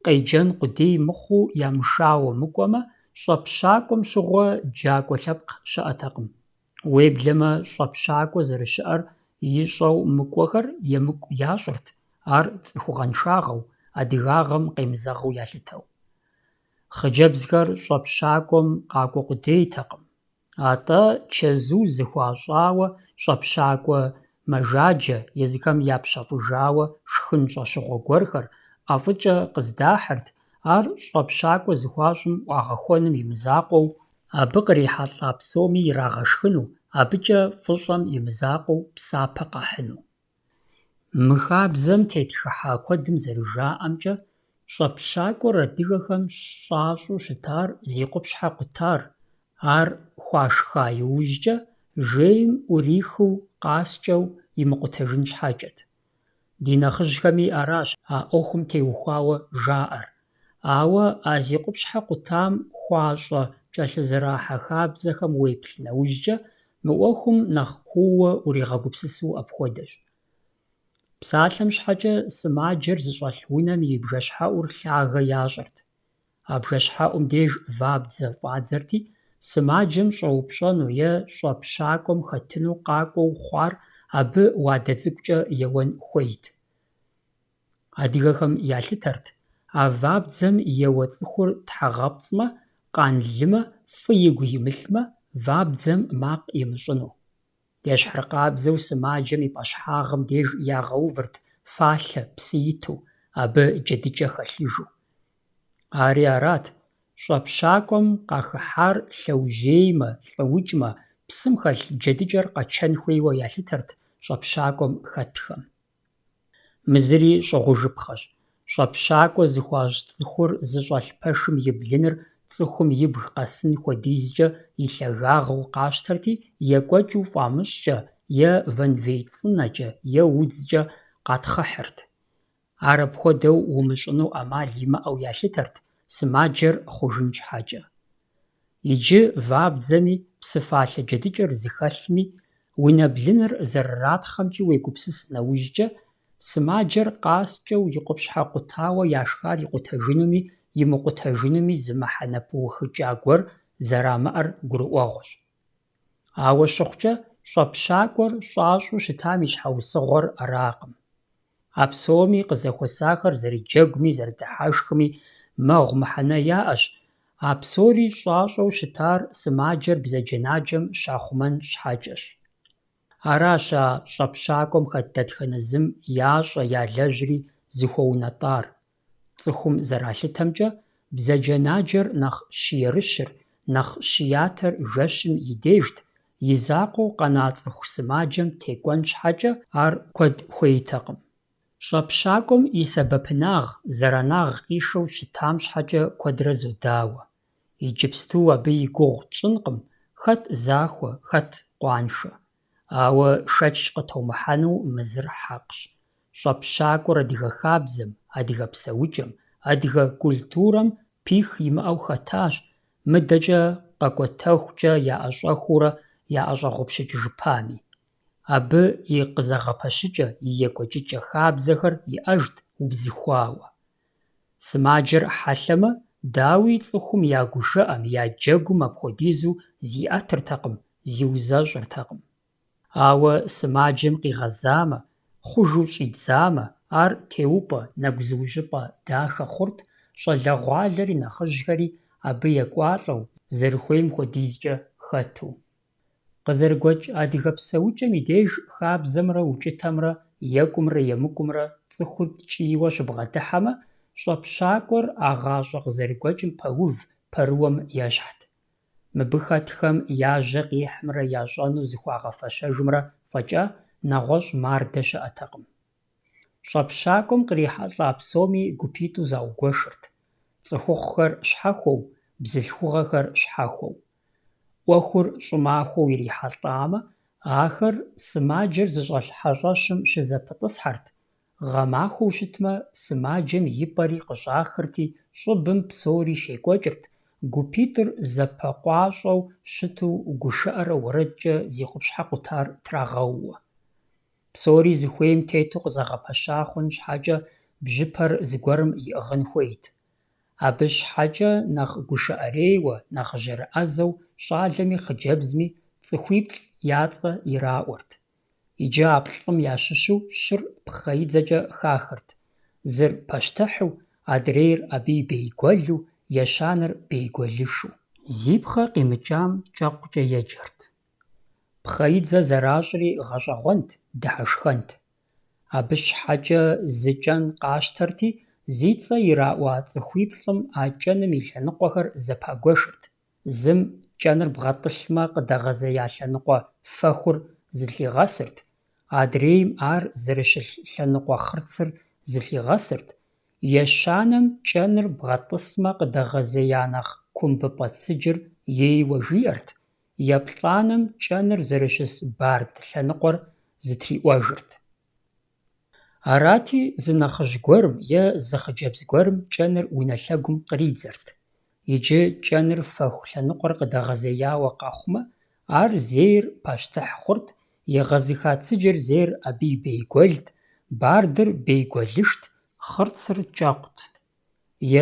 къеджэн къудей мыхъуу ямышауэ мыкӀуэмэ, щӀэпщакӀуэм щыгъуэ джакӀуэ лъэпкъ щыӀэтэкъым. Уеблэмэ, щӀэпщакӀуэ зэрыщыӀэр ищӀэу мыкӀуэхэр емыкӀу ящӀырт, ар цӀыхугъэншагъэу, адыгагъэм къемызэгъыу ялъытэу. Хъыджэбзхэр щӀэпщакӀуэм къакӀуэ къудейтэкъым. АтӀэ чэзу зыхуащӀауэ щӀэпщакӀуэ мэжаджэ, езыхэм япщэфӀыжауэ шхын щӀэщыгъуэ гуэрхэр ӀэфӀыкӀэ къыздахьырт, ар щӀэпщакӀуэ зыхуащӀым Ӏуагъэхуэным и мызакъуэу, абы кърихьэлӀа псоми ирагъэшхыну, абыкӀэ фӀыщӀэм и мызакъуэу псапэ къэхьыну. Мы хабзэм тетхыхьа куэдым зэрыжаӀэмкӀэ, ЩӀэпщакӀуэр адыгэхэм щӀащӀэу щытар зи къупщхьэ къутар, ар хуашха иужькӀэ жейм Ӏурихыу къаскӀэу имыкъутэжын щхьэкӀэт. Ди нэхъыжьхэми аращ а Ӏуэхум теухуауэ жаӀэр. Ауэ а зи къупщхьэ къутам хуащӀэ кӀэлъызэрахьэ хабзэхэм уеплъ нэужькӀэ, мы Ӏуэхум нэхъ куууэ уригъэгупсысу апхуэдэщ. Псалъэм щхьэкӀэ сымаджэр зыщӀэлъ унэм и бжэщхьэӀур лъагэ ящӀырт. А бжэщхьэӀум деж вабдзэ фӀадзэрти, сымаджэм щӀэупщӀэну е щӀэпщакӀуэм хэтыну къакӀуэу хъуар абы уадэ цӀыкӀукӀэ еуэн хуейт. Адыгэхэм ялъытэрт а вабдзэм еуэ цӀыхур тхьэгъэпцӀмэ, къанлымэ, фӀы игу имылъмэ, вабдзэм макъ имыщӀыну. Ещхьыркъабзэу сымаджэм и пӀащхьагъым деж ягъэувырт фалъэ псы иту, абы джэдыкӀэ хэлъыжу. Ари арат, щӀэпщакӀуэм къахыхьар лъэужьеймэ, лӀыукӀмэ, псым хэлъ джэдыкӀэр къэчэн хуейуэ ялъытэрт щӀэпщакӀуэм хэтхэм. Мы зыри щӀыгъужыпхъэщ. ЩӀэпщакӀуэ зыхуащӀ цӀыхур зыщӀэлъ пэшым и блыныр цӀыхум ибг къэсын хуэдизкӀэ и лъагагъыу къащтэрти, екӀуэкӀыу фӀамыщӀкӀэ, е вэнвей цӀынэкӀэ, е удзкӀэ къатхъыхьырт. Ар апхуэдэу умыщӀыну Ӏэмал имыӀэу ялъытэрт, сымаджэр хъужын щхьэкӀэ. Иджы вабдзэми псыфалъэ джэдыкӀэр зыхэлъми, уи нэблынэр зэрыратхъэмкӀи уегупсыс нэужькӀэ, сымаджэр къаскӀэу и къупщхьэ къутауэ яшхар икъутэжынуми имыкъутэжынуми зы мыхьэнэ пыухыкӀа гуэр зэрамыӀэр гурыӀуэгъуэщ. Ауэ щыхъукӀэ, щӀэпщакӀуэр щӀащӀэу щытам и щхьэусыгъуэр аракъым. А псоми къызэхуэсахэр зэрыджэгуми зэрыдыхьэшхми мэгъу мыхьэнэ яӀэщ, а псори щӀащӀэу щытар сымаджэр бзаджэнаджэм щахъумэн щхьэкӀэщ. Аращ а щӀэпщакӀуэм хэт дэтхэнэ зым ящӀэ ялэжьри зыхуэунэтӀар. ЦӀыхум зэралъытэмкӀэ, бзаджэнаджэр нэхъ щиерыщыр, нэхъ щиятэр жэщым и дежт, и закъуэу къэна цӀыху сымаджэм текӀуэн щхьэкӀэ ар куэд хуейтэкъым. ЩӀэпщакӀуэм и сэбэпынагъ, зэранагъ къишэу щытам щхьэкӀэ куэдрэ зодауэ. Иджыпсту абы и гугъу тщӀынкъым, хэт захуэ, хэт къуаншэ. Ауэ шэч къытомыхьэну мызыр хьэкъщ. ЩӀэпщакӀуэр адыгэ хабзэм, адыгэ псэукӀэм, адыгэ культурэм пих имыӀэу хэтащ, мыдэкӀэ къэкӀуэтэхукӀэ яӀэщӀэхыурэ яӀэщӀэгъупщыкӀ жыпами. Абы и къызэгъэпэщыкӀэ, и екӀуэкӀыкӀэ хабзэхэр иӀэжт убзыхуауэ. Сымаджэр хьэлъэмэ, дауи цӀыхум я гушыӀэм, я джэгум апхуэдизу зиӀэтыртэкъым, зиузэщӀыртэкъым. Ауэ сымаджэм къигъэзамэ, хъужу щӀидзамэ, ар теупӀэ, нэгу зыущӀыпӀэ дахэ хъурт, щӀалэгъуалэри нэхъыжьхэри абы екӀуалӀэу, зэрыхуейм хуэдизкӀэ хэту. КъызэрыгуэкӀ адыгэ псэукӀэм и деж хабзэмрэ укӀытэмрэ екӀумрэ емыкӀумрэ цӀыхур ткӀийуэ щыбгъэдыхьэмэ, щӀэпщакӀуэр а гъащӀэ къызэрыгуэкӀым пэув, пэрыуэм ещхьт. Мыбы хэтхэм яжьэ къихьмрэ ящӀэну зыхуагъэфэщэжымрэ фӀэкӀа нэгъуэщӀ мардэ щыӀэтэкъым. ЩӀэпщакӀуэм кърихьэлӀа псоми гупитӀу заугуэшырт. ЦӀыхухъухэр щхьэхуэу, бзылъхугъэхэр щхьэхуэу. Ӏуэхур щӀымахуэу ирихьэлӀамэ, ахэр сымаджэр зыщӀэлъ хьэщӀэщым щызэпытӀысхьэрт. Гъэмахуэу щытмэ, сымаджэм и пӀэри къыщӀахырти, щӀыбым псори щекӀуэкӀырт, гупитӀыр зэпэкъуащӀэу щыту гушыӀэрэ уэрэдкӀэ зи къупщхьэ къутар трагъэууэ. Псори зыхуейм тету къызэгъэпэща хъун щхьэкӀэ бжьыпэр зыгуэрым иӀыгъын хуейт. Абы щхьэкӀэ нэхъ гушыӀэрейуэ, нэхъ жьэрыӀэзэу щӀалэми хъыджэбзми цӀыхуиплӀ я цӀэ ираӀуэрт. Иджы а плӀым ящыщу щыр пхъэидзэкӀэ хахырт. Зыр пащтыхьу, адрейр абы и бей гуэлу, ещанэр бей гуэлышу. Зи пхъэ къимыкӀам кӀэкъукӀэ еджэрт. Пхъэидзэ зэращӀри гъэщӀэгъуэнт, дыхьэшхэнт. Абы щхьэкӀэ зы кӀэн къащтэрти, зи цӀэ ираӀуа цӀыхуиплӀым а кӀэным и лъэныкъуэхэр зэпагуэшырт. Зым кӀэныр бгъэтӀылъмэ къыдэгъэзея лъэныкъуэ фэхур зылъигъэсырт, адрейм ар зэрыщылъ лъэныкъуэ хъырцыр зылъигъэсырт, Ещанэм кӀэныр бгъэтӀысмэ къыдэгъэзея нэхъ кумбыпӀэ цыджыр ейуэ жиӀэрт, еплӀанэм кӀэныр зэрыщыс бард лъэныкъуэр зытриӀуэжырт. Арати, зы нэхъыжь гуэрым е зы хъыджэбз гуэрым кӀэныр унэ лъэгум къридзэрт. Иджы кӀэныр фэху лъэныкъуэр къыдэгъэзеяуэ къэхъумэ, ар зейр пащтыхь хъурт, егъэзыха цыджыр зейр абы и бейгуэлт, бардыр бейгуэлышт, хъырцыр кӀэкъут.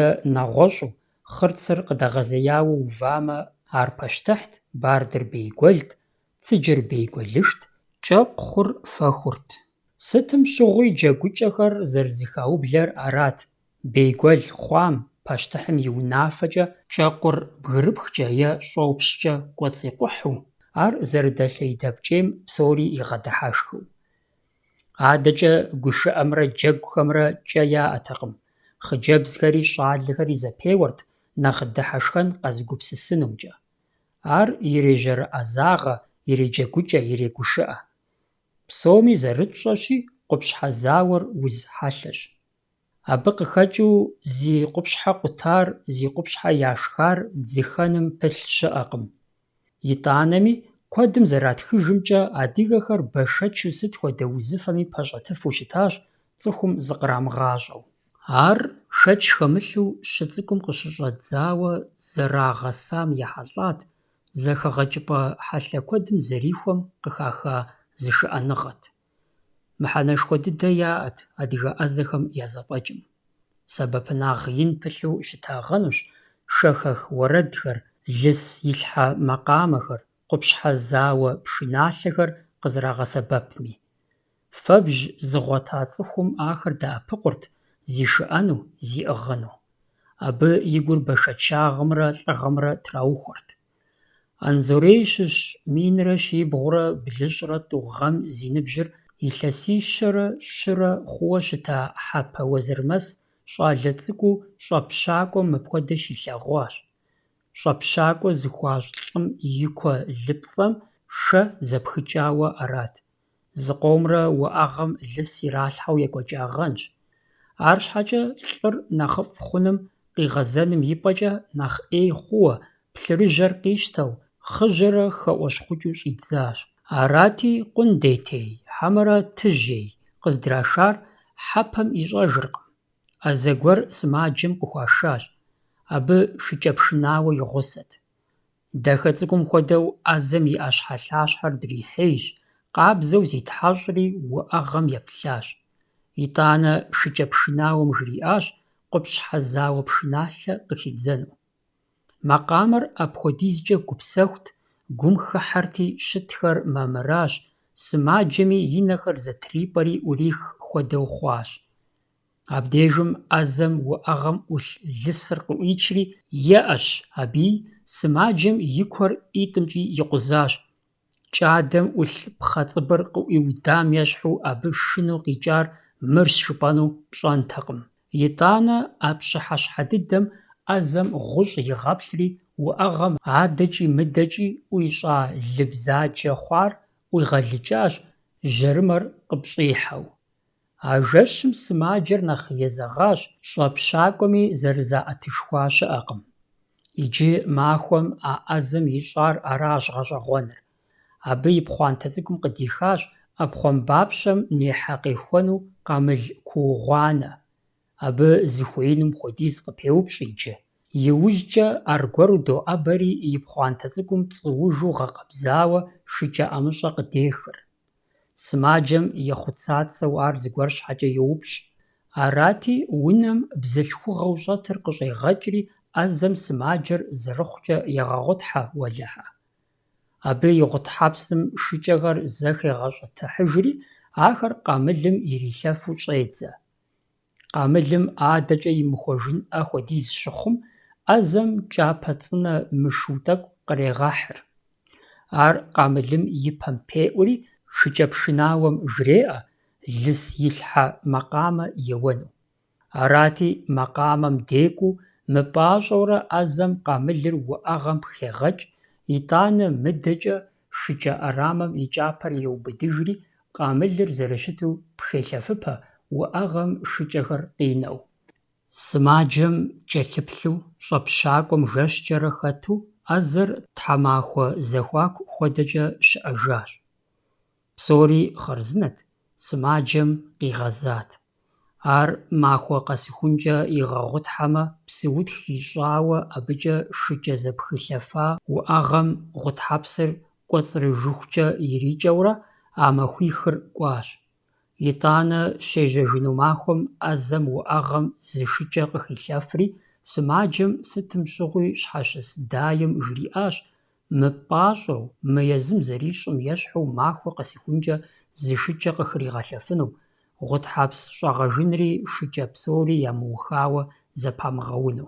Е нэгъуэщӀу, хъырцыр къыдэгъэзеяуэ увамэ, ар пащтыхьт, бардыр бейгуэлт, цыджыр бейгуэлышт, кӀэкъу хъур фэхурт. Сытым щыгъуи джэгукӀэхэр зэрызыхаублэр арат: бейгуэл хъуам, пащтыхьым и унафэкӀэ кӀэкъур бгырыпхкӀэ е щӀоупщӀкӀэ кӀуэцӀикъухьу, ар зэрыдэлъей дэпкӀейм псори игъэдыхьэшхыу. АдэкӀэ гушыӀэмрэ джэгухэмрэ кӀэ яӀэтэкъым. Хъыджэбзхэри щӀалэхэри зэпеуэрт нэхъ дыхьэшхэн къэзыгупсысынумкӀэ. Ар ирежьэрыӀэзагъэ, иреджэгукӀэ, ирегушыӀэ. Псоми зэрытщӀэщи, къупщхьэ зауэр уз хьэлъэщ. Абы къыхэкӀыу зи къупщхьэ къутар, зи къупщхьэ яшхар дзыхэным пылъ щыӀэкъым. ИтӀанэми, куэдым зэратхыжымкӀэ, адыгэхэр бэшэчу сыт хуэдэ узыфэми пэщӀэтыфу щытащ, цӀыхум зыкърамыгъащӀэу. Ар шэч хэмылъу щы цӀыкӀум къыщыщӀэдзауэ зэрагъэсам ехьэлӀат, зэхэгъэкӀыпӀэ хьэлъэ куэдым зэрихуэм къыхаха зышыӀэныгъэт. Мыхьэнэшхуэ дыдэ яӀэт адыгэ Ӏэзэхэм я зэфӀэкӀым. Сэбэпынагъ ин пылъу щытагъэнущ шэхэх уэрэдхэр, лыс илъхьэ макъамэхэр, къупщхьэ зауэ пшыналъэхэр къызэрагъэсэбэпми. Фэбжь зыгъуэта цӀыхум ахэр дэӀэпыкъурт, зишыӀэну, зиӀыгъыну. Абы и гур бэшэчагъымрэ лӀыгъымрэ траухуэрт. Анзорей щыщ минрэ щибгъурэ блыщӀрэ тӀу гъэм зи ныбжьыр илъэсищэрэ щырэ хъууэ щыта Хьэпэ Уэзырмэс щӀалэ цӀыкӀуу щӀэпщакӀуэм мыпхуэдэ щилъэгъуащ. ЩӀэпщакӀуэ зыхуащӀ лӀым и куэ лыпцӀэм шэ зэпхыкӀауэ арат. Зыкъомрэ уэӀэгъэм лыс иралъхьэу екӀуэкӀагъэнщ. АрщхьэкӀэ лӀыр нэхъыфӀ хъуным, къигъэзэным ипӀэкӀэ нэхъ Ӏей хъууэ, плъырыжьэр къищтэу, хъыжьэрэ хэӀуэщхъукӀыу щӀидзащ. Арати, къундетей, хьэмэрэ тыжьей къыздрашар Хьэпэм ищӀэжыркъым. Ӏэзэ гуэр сымаджэм къыхуашащ. Абы шыкӀэпшынауэ и гъусэт. Дахэ цӀыкӀум хуэдэу Ӏэзэм и Ӏэщхьэлъащхьэр дрихьейщ, къабзэу зитхьэщӀри уэӀэгъэм еплъащ. ИтӀанэ шыкӀэпшынауэм жриӀащ къупщхьэ зауэ пшыналъэ къыхидзэну. Макъамэр апхуэдизкӀэ гупсэхут, гум хыхьэрти щытхэр мамыращ, сымаджэми и нэхэр зэтрипӀэри Ӏурих хуэдэу хъуащ. Абдежым Ӏэзэм уэӀэгъэм Ӏулъ лысыр къыӀуичри еӀэщ абыи, сымаджэм и куэр ӀитӀымкӀи икъузащ. КӀадэм Ӏулъ пхъэцӀыбыр къыӀуиудам ещхьу абы шыну къикӀар мырщ жыпӀэну пщӀэнтэкъым. ИтӀанэ а пщыхьэщхьэ дыдэм Ӏэзэм гъущӀ игъэплъри, уэӀэгъэм адэкӀи мыдэкӀи ӀуищӀа лы бзаджэ хъуар ӀуигъэлыкӀащ, жьэрымэр къыпщӀихьэу. А жэщым сымаджэр нэхъ езэгъащ, щӀэпщакӀуэми зэрызаӀэтышхуа щыӀэкъым. Иджы махуэм а Ӏэзэм ищӀар аращ гъэщӀэгъуэныр. Абы и пхъуантэ цӀыкӀум къыдихащ Ӏэпхъуамбапщэм нехьэ къехуэну къамыл кууугъуанэ. Абы зыхуеинум хуэдиз къыпеупщӀ иджы. ИужькӀэ аргуэру доӀэбэри и пхъуантэ цӀыкӀум цӀыужу гъэкъэбзауэ шыкӀэ ӀэмыщӀэ къыдехыр. Сымаджэм ехъуцацэу ар зыгуэр щхьэкӀэ йоупщӀ. Арати, унэм бзылъхугъэу щӀэтыр къыщӀегъэкӀри, Ӏэзэм сымаджэр зэрыхъукӀэ егъэгъутхьэ уэлэхьэ. Абы и гъутхьэпсым шыкӀэхэр зэхегъэщӀэтыхьыжри, ахэр къамылым ирилъэфу щӀедзэ. Къамылым адэкӀэ имыхуэжынӀэ хуэдиз щыхъум, Ӏэзэм кӀапэ цӀынэ мышу тӀэкӀу кърегъэхьыр. Ар къамылым и пэм пеӀури, шыкӀэпшынауэм жреӀэ, лыс илъхьэ макъамэ еуэну. Арати, макъамэм декӀуу, мыпӀащӀэурэ Ӏэзэм къамылыр уэӀэгъэм пхегъэкӀ, итӀанэ мыдэкӀэ шыкӀэ Ӏэрамэм и кӀапэр еубыдыжри, къамылыр зэрыщыту пхелъэфыпэ, уэӀэгъэм шыкӀэхэр къинэу. Сымаджэм кӏэлъыплъу щӏэпщакӏуэм жэщкӏэрэ хэту ӏэзэр тхьэмахуэ зэхуаку хуэдэкӏэ щыӏэжащ. Псори хъарзынэт, сымаджэм къигъэзат. Ар махуэ къэсыхункӏэ игъэгъутхьэмэ, псы утх ищӏауэ абыкӏэ шыкӏэ зэпхылъэфа уӏэгъэм гъутхьэпсыр кӏуэцӏрыжыхукӏэ ирикӏэурэ а махуихыр кӏуащ. ИтӀанэ щежьэжыну махуэм ӏэзэм уӏэгъэм зы шыкӏэ къыхилъэфри, сымаджэм сытым щыгъуи щхьэщыс даем жриӏащ мы пӏащӏэу, мы езым зэрищӏым ещхьу махуэ къэсыхункӏэ зы шыкӏэ къыхригъэлъэфыну, гъутхьэпс щӏэгъэжынри шыкӏэ псори ямыухауэ зэпамыгъэуну.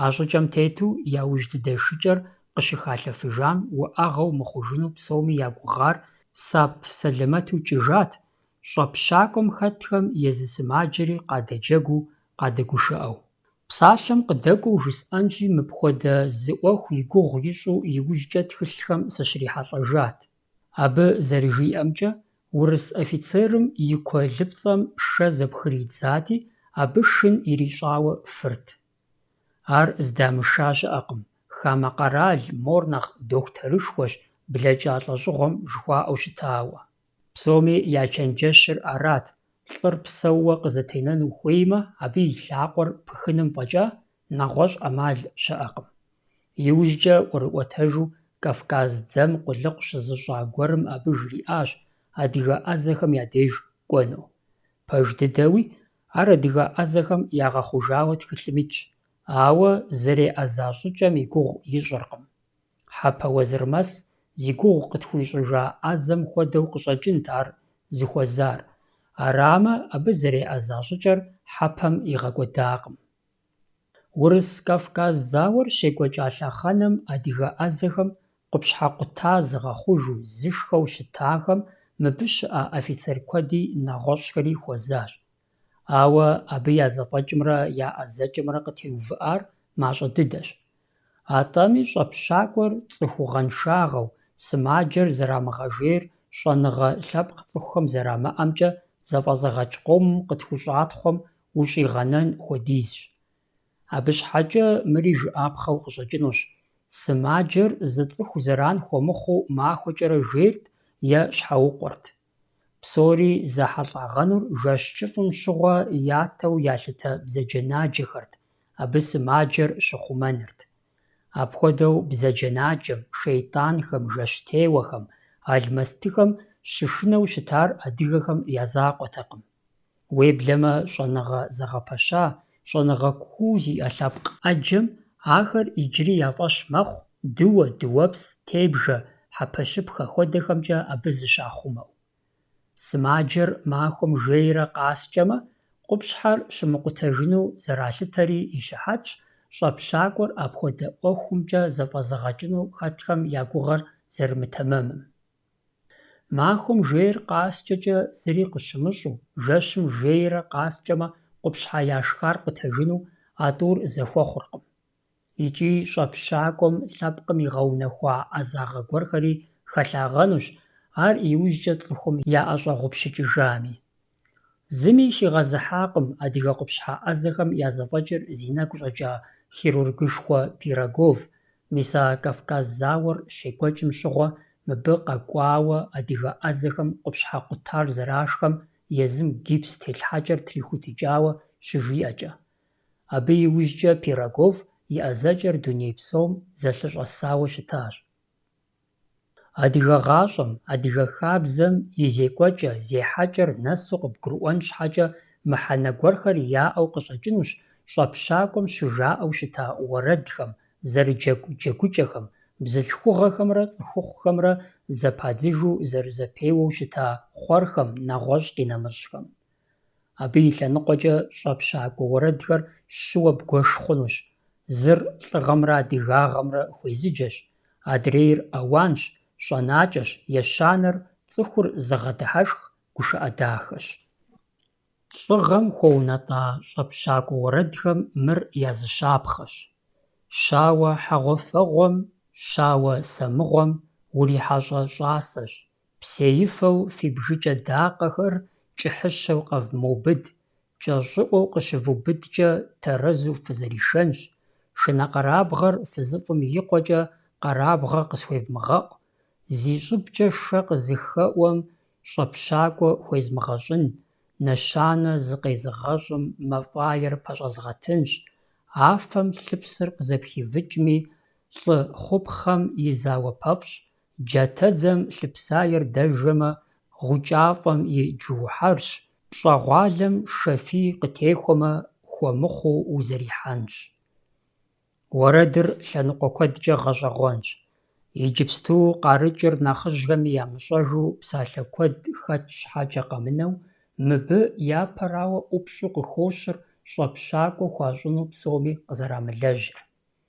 А щӏыкӏэм тету яужь дыдэ шыкӏэр къыщыхалъэфыжам уӏэгъэу мыхъужыну псоми я гугъар сап сэлэмэту кӏыжат, щӏэпщакӏуэм хэтхэм езы сымаджэри къадэджэгуу, къадэгушыӏэу. Псалъэм къыдэкӏуэу жысӏэнщи, мыпхуэдэ зы ӏуэху и гугъу ищӏу иужькӏэ тхылъхэм сыщрихьэлӏэжат. Абы зэрыжиӏэмкӏэ, урыс офицерым и куэлыпцӏэм шэ зэпхыридзати, абы шын ирищӏауэ фырт. Ар здамыша щыӏэкъым, хамэ къэрал, мор нэхъ дохутырышхуэщ, блэкӏа лӏэщӏыгъуэм жыхуаӏэу щытауэ. Псоми я чэнджэщыр арат: лӏыр псэууэ къызэтенэну ухуеймэ, абы и лъакъуэр пыхыным фӏэкӏа нэгъуэщӏ ӏэмал щыӏэкъым. Иужькӏэ ӏуэрыӏуэтэжу Кавказ дзэм къулыкъу щызыщӏа гуэрым абы жриӏащ адыгэ ӏэзэхэм я деж кӏуэну. Пэж дыдэуи, ар адыгэ ӏэзэхэм ягъэхъужауэ тхылъымыкӏщ, ауэ зэреӏэза щӏыкӏэм и гугъу ищӏыркъым. Хьэпэ уэзырмэс зи гугъу къытхуищӏыжа ӏэзэм хуэдэу къыщӏэкӏынт ар зыхуэзар, арамэ абы зэреӏэза щӏыкӏэр хьэпэм игъэкӏуэдакъым. Урыс-Кавказ зауэр щекӏуэкӏа лъэхъэнэм адыгэ ӏэзэхэм къупщхьэ къута зыгъэхъужу, зышхэу щытахэм мыбы щыӏэ офицер куэди нэгъуэщӏхэри хуэзащ. Ауэ абы я зэфӏэкӏымрэ я ӏэзэкӏымрэ къытеувыӏар мащӏэ дыдэщ. Атӏэми щӏэпщакӏуэр цӏыхугъэншагъэу, сымаджэр зэрамыгъэжейр щӏэныгъэ лъэпкъ цӏыхухэм зэрамыӏэмкӏэ зэфӏэзэгъэкӏ къомым къытхущӏатхъуэм ущӏигъэнэн хуэдизщ. Абы щхьэкӏэ мыри жыӏапхъэу къыщӏэкӏынущ: сымаджэр зы цӏыху зэран хуэмыхъуу махуэкӏэрэ жейрт е щхьэукъуэрт. Псори зэхьэлӏагъэнур жэщ кӏыфӏым щыгъуэ ятэу ялъытэ бзаджэнаджэхэрт, абы сымаджэр щыхъумэнырт. Апхуэдэу бзаджэнаджэм, шейтӏанхэм, жэщтеуэхэм, алмэстыхэм щышынэу щытар адыгэхэм я закъуэтэкъым. Уеблэмэ, щӏэныгъэ зэгъэпэща, щӏэныгъэ куу зиӏэ лъэпкъ ӏэджэм ахэр иджыри я фӏэщ мэхъу дыуэ, дыуэпс, тебжэ, хьэпэщыпхэ хуэдэхэмкӏэ абы зыщахъумэу. Сымаджэр махуэм жейрэ къаскӏэмэ, къупщхьэр щымыкъутэжыну зэралъытэри и щыхьэтщ щӏэпщакӏуэр апхуэдэ ӏуэхумкӏэ зэфӏэзэгъэкӏыну хэтхэм я гугъэр зэрымытэмэмым. Махуэм жейр къаскӏэкӏэ зыри къыщымыщӏу, жэщым жейрэ къаскӏэмэ, къупщхьэ яшхар къутэжыну а тӏур зэхуэхъуркъым. Икӏи щӏэпщакӏуэм лъэпкъым игъэунэхуа ӏэзагъэ гуэрхэри хэлъагъэнущ, ар иужькӏэ цӏыхум яӏэщӏэгъупщыкӏыжами. Зыми хигъэзыхьакъым адыгэ къупщхьэ ӏэзэхэм я зэфӏэкӏыр зи нэгу щӏэкӏа хирургышхуэ Пирогов, мис а Кавказ зауэр щекӏуэкӏым щыгъуэ мыбы къэкӏуауэ адыгэ ӏэзэхэм къупщхьэ къутар зэрашхэм езым гипс телъхьэкӏэр трихутыкӏауэ щыжиӏэкӏэ. Абы иужькӏэ Пирогов и ӏэзэкӏэр дуней псом зэлъыщӏэсауэ щытащ. Адыгэ гъащӏэм, адыгэ хабзэм и зекӏуэкӏэ, зехьэкӏэр нэсу къыбгурыӏуэн щхьэкӏэ мыхьэнэ гуэрхэр яӏэу къыщӏэкӏынущ щӏэпщакӏуэм щыжаӏэу щыта уэрэдхэм, зэрыджэгу джэгукӏэхэм, бзылъхугъэхэмрэ цӏыхухъухэмрэ зэпадзыжу зэрызэпеуэу щыта хъуэрхэм, нэгъуэщӏ къинэмыщӏхэм. Абы и лъэныкъуэкӏэ щӏэпщакӏуэ уэрэдхэр щыуэ бгуэш хъунущ. Зыр лӏыгъэмрэ адыгагъэмрэ хуезыджэщ, адрейр ӏэуанщ, щӏэнакӏэщ, ещанэр цӏыхур зыгъэдыхьэшх гушыӏэ дахэщ. Лӏыгъэм хуэунэтӏа щӏэпщакӏуэ уэрэдхэм мыр языщапхъэщ. Щауэ хьэгъуэфэгъуэм, щауэ сэмыгъуэм урихьэщӏэ щӏасэщ. Псеифэу фи бжыкӏэ дакъэхэр кӏыхьыщэу къэвмыубыд, кӀэщӀыӀуэу къыщывубыдкӀэ тэрэзу фызэришэнщ, шынэ къэрабгъэр фызыфӀым икъуэкӀэ къэрабгъэ къысхуевмыгъэӀу, зи щӀыбкӀэ шэ къызыхэӀуэм щӀэпщакӀуэ хуезмыгъэщӀын, нэщанэ зыкъезыгъэщӀым мафӀаер пэщӀэзгъэтынщ, афэм лъыпсыр къызэпхивыкӀми, лӀы хъупхъэм и зауэ пэфӀщ, джатэдзэм лъыпсаер дэжэмэ, гъукӀафӀэм и джыухьэрщ, пщӀэгъуалэм шэфий къытехуэмэ, хуэмыхъуу узэрихьэнщ. Уэрэдыр лъэныкъуэ куэдкӀэ гъэщӀэгъуэнщ. Иджыпсту къарыкӀыр нэхъыжьхэми ямыщӀэжу псалъэ куэд хэт щхьэкӀэ къэмынэу, мыбы япэрауэ ӀупщӀу къыхощыр щӀэпщакӀуэ хуащӀыну псоми къызэрамылэжьыр.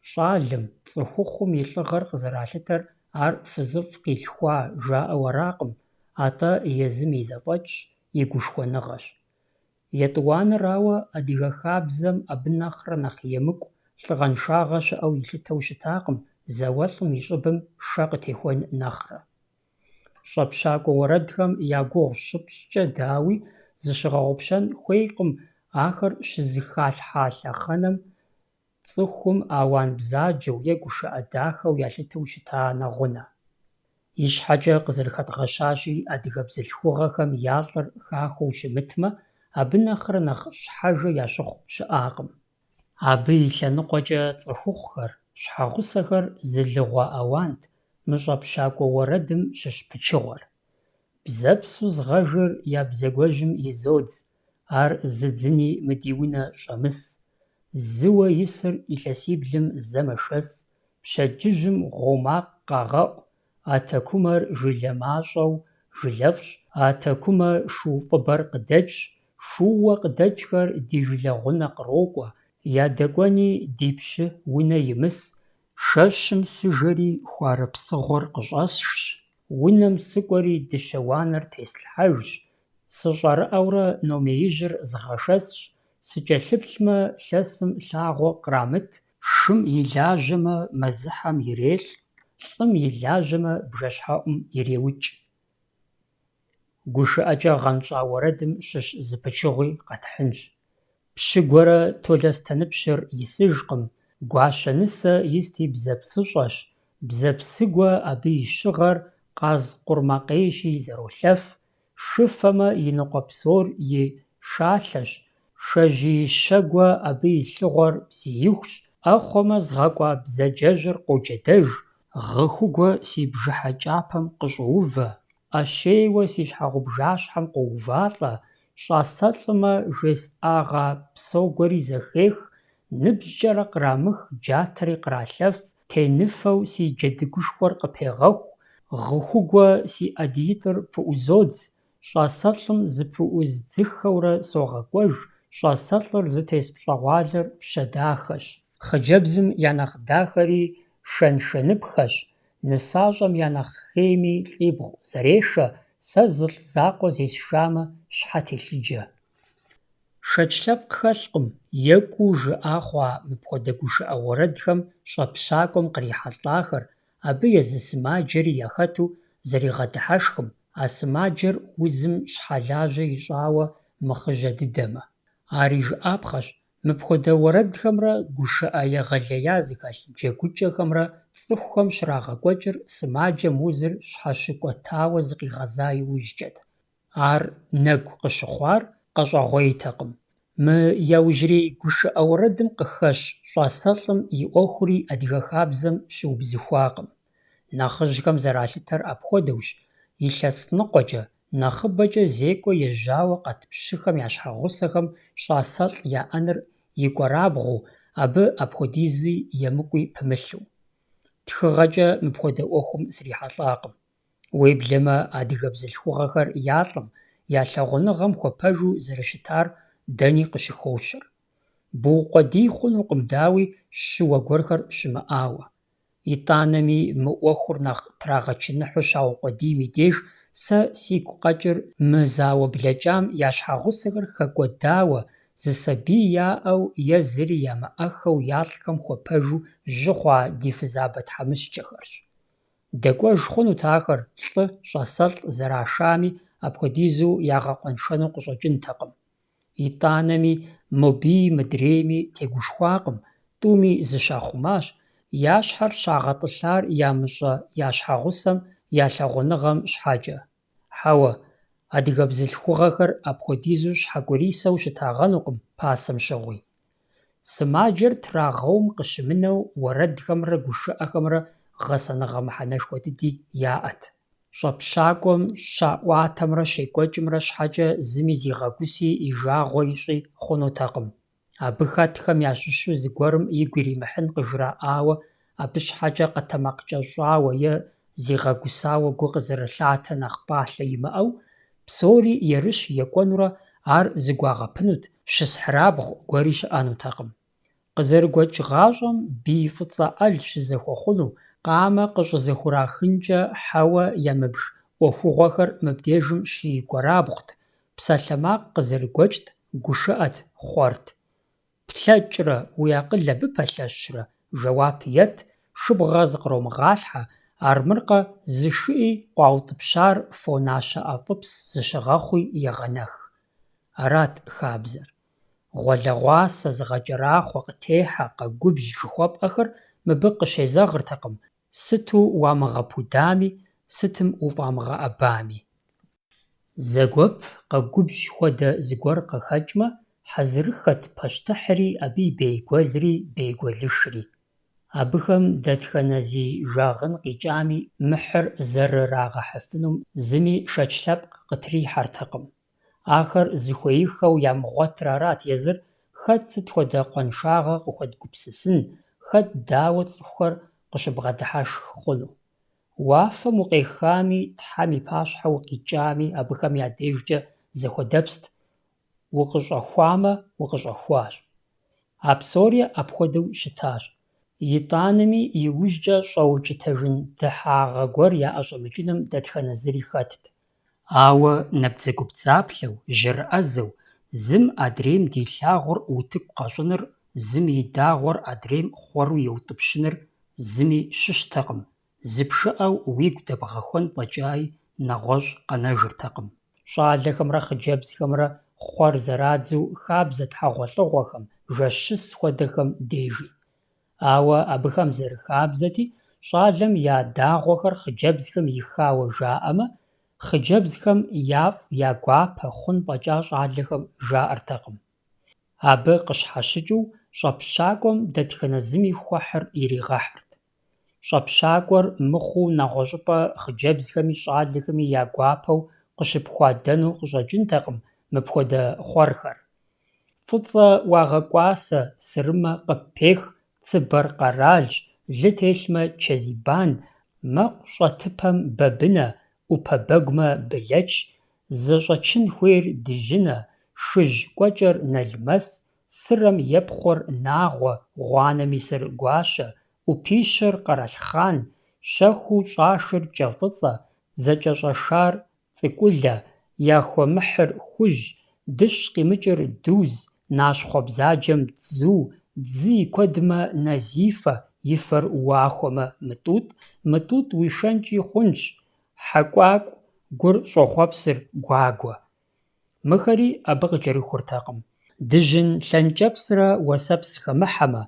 ЩӀалым, цӀыхухъум и лӀыгъэр къызэралъытэр ар фызыфӀ къилъхуа жаӀэу аракъым, атӀэ езым и зэфӀэкӀщ, и гушхуэныгъэщ. ЕтӀуанэрауэ, адыгэ хабзэм абы нэхърэ нэхъ емыкӀу лӀыгъэншагъэ щыӀэу илъытэу щытакъым, зауэлӀым и щӀыбым шэ къытехуэн нэхърэ. ЩӀэпщакӀуэ уэрэдхэм я гугъу щыпщӀкӀэ дауи, зыщыгъэгъупщэн хуейкъым ахэр щызыхалъхьа лъэхъэнэм цӀыхум ауан бзаджэу е гушыӀэ дахэу ялъытыу щыта нэгъунэ. И щхьэкӀэ къызэрыхэдгъэщащи, адыгэ бзылъхугъэхэм я лӀыр хахуэу щымытмэ, абы нэхърэ нэхъ щхьэжэ ящыхъу щыӀакъым. Абы и лъэныкъуэкӀэ цӀыхухъухэр, щхьэгъусэхэр зылыгъуэ Ӏэуант, мы щӀэпщакӀуэ уэрэдым щыщ пычыгъуэр. Бзэпсу згъэжыр я бзэгуэжьым изодз, ар зыдзыни мыдиунэ щӀэмыс, зыуэ исыр илъэсиблым зэ мэшэс, пщэдджыжьым гъуэу макъ къагъэӀу, а тэкумэр жылэ мащӀэу жылэфӀщ, а тэкумэ шу фӀыбэр къыдэкӀщ, шууэ къыдэкӀхэр ди жылэгъунэ кърокӀуэ, ядэкӀуэни ди пщы унэ имыс, шэщым сыжэри хуарыпсыгъуэр къыщӀэсшщ, унэм сыкӀуэри дыщэ уанэр теслъхьэжщ, сыщӀэрыӀэурэ номеижьыр згъэшэсщ, сыкӀэлъыплъмэ лъэсым лъагъуэ крамыт, шым илажьэмэ мэзыхьэм ирелъ, лӀым илажьэмэ бжэщхьэӀум иреукӀ. ГушыӀэкӀэ гъэнщӀа уэрэдым щыщ зы пычыгъуи къэтхьынщ. Пщыгуэрэ Толъостэныпщэр исыжкъым, гуащэ нысэ исти бзэпсыщӀэщ, бзэпсыгуэ абы и щыгъэр къаз къурмакъейщи зэролъэф, шыфэмэ и ныкъуэ псор и шалъэщ, шэжьий щэгуэ абы и лъыгъуэр бзиихущ, Ӏэхъуэмэ згъэкӀуа бзаджэжьыр къоджэдэж, гъыхугуэ си бжыхьэ кӀапэм къыщӀоувэ, Ӏэщейуэ си щхьэгъубжащхьэм къоувалӀэ, щӀасэлӀымэ жесӀагъэ псо гуэри зэхех, ныбжькӀэрэ кърамых, джатэри къралъэф, теныфэу си джэдыгушхуэр къыпегъэху, гъыхугуэ си ӀэдиитӀыр пыӀузодз, щӀасэлӀым зыпыӀуз дзыхэурэ согъэкӀуэж, щӀасэлӀыр зытес пщӀэгъуалэр пщэ дахэщ. Хъыджэбзым я нэхъ дахэри шэншэныпхэщ, нысащӀэм я нэхъ хейми лӀибгъу, зэрешэ, сэ зы лӀ закъуэ зесшамэ, щхьэ телъыджэ. Шэч лъэпкъ хэлъкъым, екӀуу жыӀа хъуа мыпхуэдэ гушыӀэ уэрэдхэм щӀэпщакӀуэм кърихьэлӀахэр, абы езы сымаджэри яхэту зэригъэдыхьэшхым, а сымаджэр узым щхьэлажьэ ищӀауэ мыхъыжьэ дыдэмэ. Ар и жыӀапхъэщ, мыпхуэдэ уэрэдхэмрэ гушыӀэ егъэлея зыхэлъ джэгукӀэхэмрэ цӀыхухэм щрагъэкӀуэкӀыр сымаджэм узыр щхьэщыкӀуэтауэ зыкъигъэза иужькӀэт. Ар нэгу къыщыхъуар къэщӀэгъуейтэкъым. Мы яужьрей гушыӀэ уэрэдым къыхэщ щӀасэлӀым и Ӏуэхури адыгэ хабзэм щыубзыхуакъым. Нэхъыжьхэм зэралъытэр апхуэдэущ, илъэс ныкъуэкӀэ, нэхъыбэкӀэ зекӀуэ ежьауэ къэт пщыхэм я щхьэгъусэхэм щӀасэлӀ яӀэныр и кӀуэрабгъу, абы апхуэдизи емыкӀуи пымылъу. ТхыгъэкӀэ мыпхуэдэ Ӏуэхум срихьэлӀакъым. Уеблэмэ, адыгэ бзылъхугъэхэр ялӀым, я лъагъуныгъэм хуэпэжу зэрыщытар дэни къыщыхощэр. Буукъуэдий хъунукъым, дауи щыуэ гуэрхэр щымыӀауэ. ИтӀанэми мы Ӏуэхур нэхъ трагъэчыныхьу щаукъуэдийм и деж, сэ сигу къэкӀыр мы зауэ блэкӀам я щхьэгъусэхэр хэкӀуэдауэ, зы сабий яӀэу е зыри ямыӀэхэу ялӀхэм хуэпэжу жьы хъуа ди фызабэ тхьэмыщкӀэхэрщ. ДэкӀуэж хъунут ахэр, лӀы, щӀасэлӀ зэрашами, апхуэдизу ягъэкъуэншэну къыщӀэкӀынтэкъым. итӏанэми мобий мыдрейми тегушхуакъым, тӏуми зыщахъумащ, я щхьэр щагъэтӏылъар ямыщӏэ я щхьэгъусэм, я лъагъуныгъэм щхьэкӏэ. Хьэуэ, адыгэ бзылъхугъэхэр апхуэдизу щхьэкӏурисэу щытагъэнукъым пасэм щыгъуи. Сымаджэр трагъэум къыщымынэу уэрэдхэмрэ гушыӏэхэмрэ гъэсэныгъэ мыхьэнэшхуэ дыди яӏэт. ЩӀэпщакӀуэм щаӀуатэмрэ щекӀуэкӀымрэ щхьэкӀэ зыми зигъэгуси и жагъуэ ищӀи хъунутэкъым. Абы хэтхэм ящыщу зыгуэрым игу иримыхьын къыжраӀауэ, абы щхьэкӀэ къэтэмакъкӀэщӀауэ е зигъэгусауэ гу къызэрылъатэ нэхъ пӀалъэ имыӀэу, псори ерыщ-екӀуэнурэ ар зыгуагъэпынут, щысхьырабгъу гуэри щыӀэнутэкъым. КъызэрыгуэкӀ гъащӀэм бий фӀыцӀэ Ӏэл щызэхуэхъуну, къамэ къыщӀызэхурахынкӀэ хьэуэ ямыбж Ӏуэхугъуэхэр мыбдежым щигуэрабгъут, псалъэмакъ къызэрыгуэкӀт, гушыӀэт, хъуэрт. «Плъэкӏрэ уи акъыл абы пэлъэщрэ?» жэуап ет, шыбгъэ зыкъромыгъалъхьэ, армыркъэ зышыӀи къуаутӀыпщар фо-нащэ ӀэфӀыпс зыщыгъэхъуи егъэнэх. Арат хабзэр. Гъуэлэгъуасэ, зыгъэкӀэрахъуэ, къытехьэ, къэгубжь жыхуэпӀэхэр мыбы къыщезэгъыртэкъым, сыту уамыгъэпудами, сытым уфӀамыгъэӀэбами. Зэгуэп къэгубжь хуэдэ зыгуэр къыхэкӀмэ, хьэзырыхэт пащтыхьри, абы и бейгуэлри, бейгуэлышри. Абыхэм дэтхэнэ зи жагъын къикӀами, мыхьыр зэрырагъэхьыфынум зыми шэч лъэпкъ къытрихьэртэкъым. Ахэр зыхуеиххэу ямыгъуэтыр арат езыр, хэт сыт хуэдэ къуаншагъэ къыхуэдгупсысын, хэт дауэ цӀыхухэр къыщыбгъэдыхьэшх хъуну. Уафэм укъехами, Тхьэм и пащхьэ укъикӀами, абыхэм я дежкӀэ зэхуэдэпст, укъыщӀэхуамэ, укъыщӀэхуащ. А псори апхуэдэу щытащ. ИтӀанэми иужькӀэ щӀэукӀытэжын дыхьагъэ гуэр яӀэщӀэмыкӀыным дэтхэнэ зыри хэтт. Ауэ набдзэгубдзаплъэу, жьэрыӀэзэу, зым адрейм дилъагъур утыку къэщӀыныр, зым и дагъуэр адрейм хъуэру еутӀыпщыныр зыми щыщтэкъым, зыпшыӀэу уигу дэбгъэхуэн фӀэкӀаи нэгъуэщӀ къэнэжыртэкъым. ЩӀалэхэмрэ хъыджэбзхэмрэ хъуэр зэрадзу хабзэт хьэгъуэлӀыгъуэхэм, жэщыс хуэдэхэм дежи. Ауэ абыхэм зэрыхабзэти, щӀалэм я дагъуэхэр хъыджэбзхэм ихауэ жаӀэмэ, хъыджэбзхэм яфӀ, я гуапэ хъун фӀэкӀа щӀалэхэм жаӀэртэкъым. Абы къыщхьэщыкӀыу, щӀэпщакӀуэм дэтхэнэ зыми хуэхьыр иригъэхьырт. ЩӀэпщакӀуэр мыхъуу нэгъуэщӀыпӀэ хъыджэбзхэми щӀалэхэми я гуапэу къыщыпхуадэну къыщӀэкӀынтэкъым мыпхуэдэ хъуэрхэр. Фӏыцӏэ уагъэкӏуасэ, сырымэ къыппех, цыбэр къэралщ, лы телъмэ чэзибан, мэкъу щӏэтыпэм бабынэ, ӏупэ бэгумэ былэч, зэщӏэчын хуейр дыжьынэ, шыж кӏуэкӏэр налмэс, сырэм епхъуэр нагъуэ, гъуанэм исыр гуащэ, ӏупищэр къэралхъан, щэхуу щӏашыр кӏэфӏыцӏэ, зэкӏэщӏэшар цӏыкӏулэ, яхуэмыхьыр хуж, дыщ къимыкӏыр дуз, нащхъуэ бзаджэм дзу, дзы и куэдмэ назифэ, и фэр уахуэмэ мытӏутӏ, мытӏутӏ уишэнкӏи хъунщ, хьэкӏуакӏу, гур щӏохъуэпсыр гуагуэ. Мыхэри абы къыкӏэрыхуртэкъым. Дыжьын лъэнкӏэпсрэ уэсэпс хэмыхьэмэ,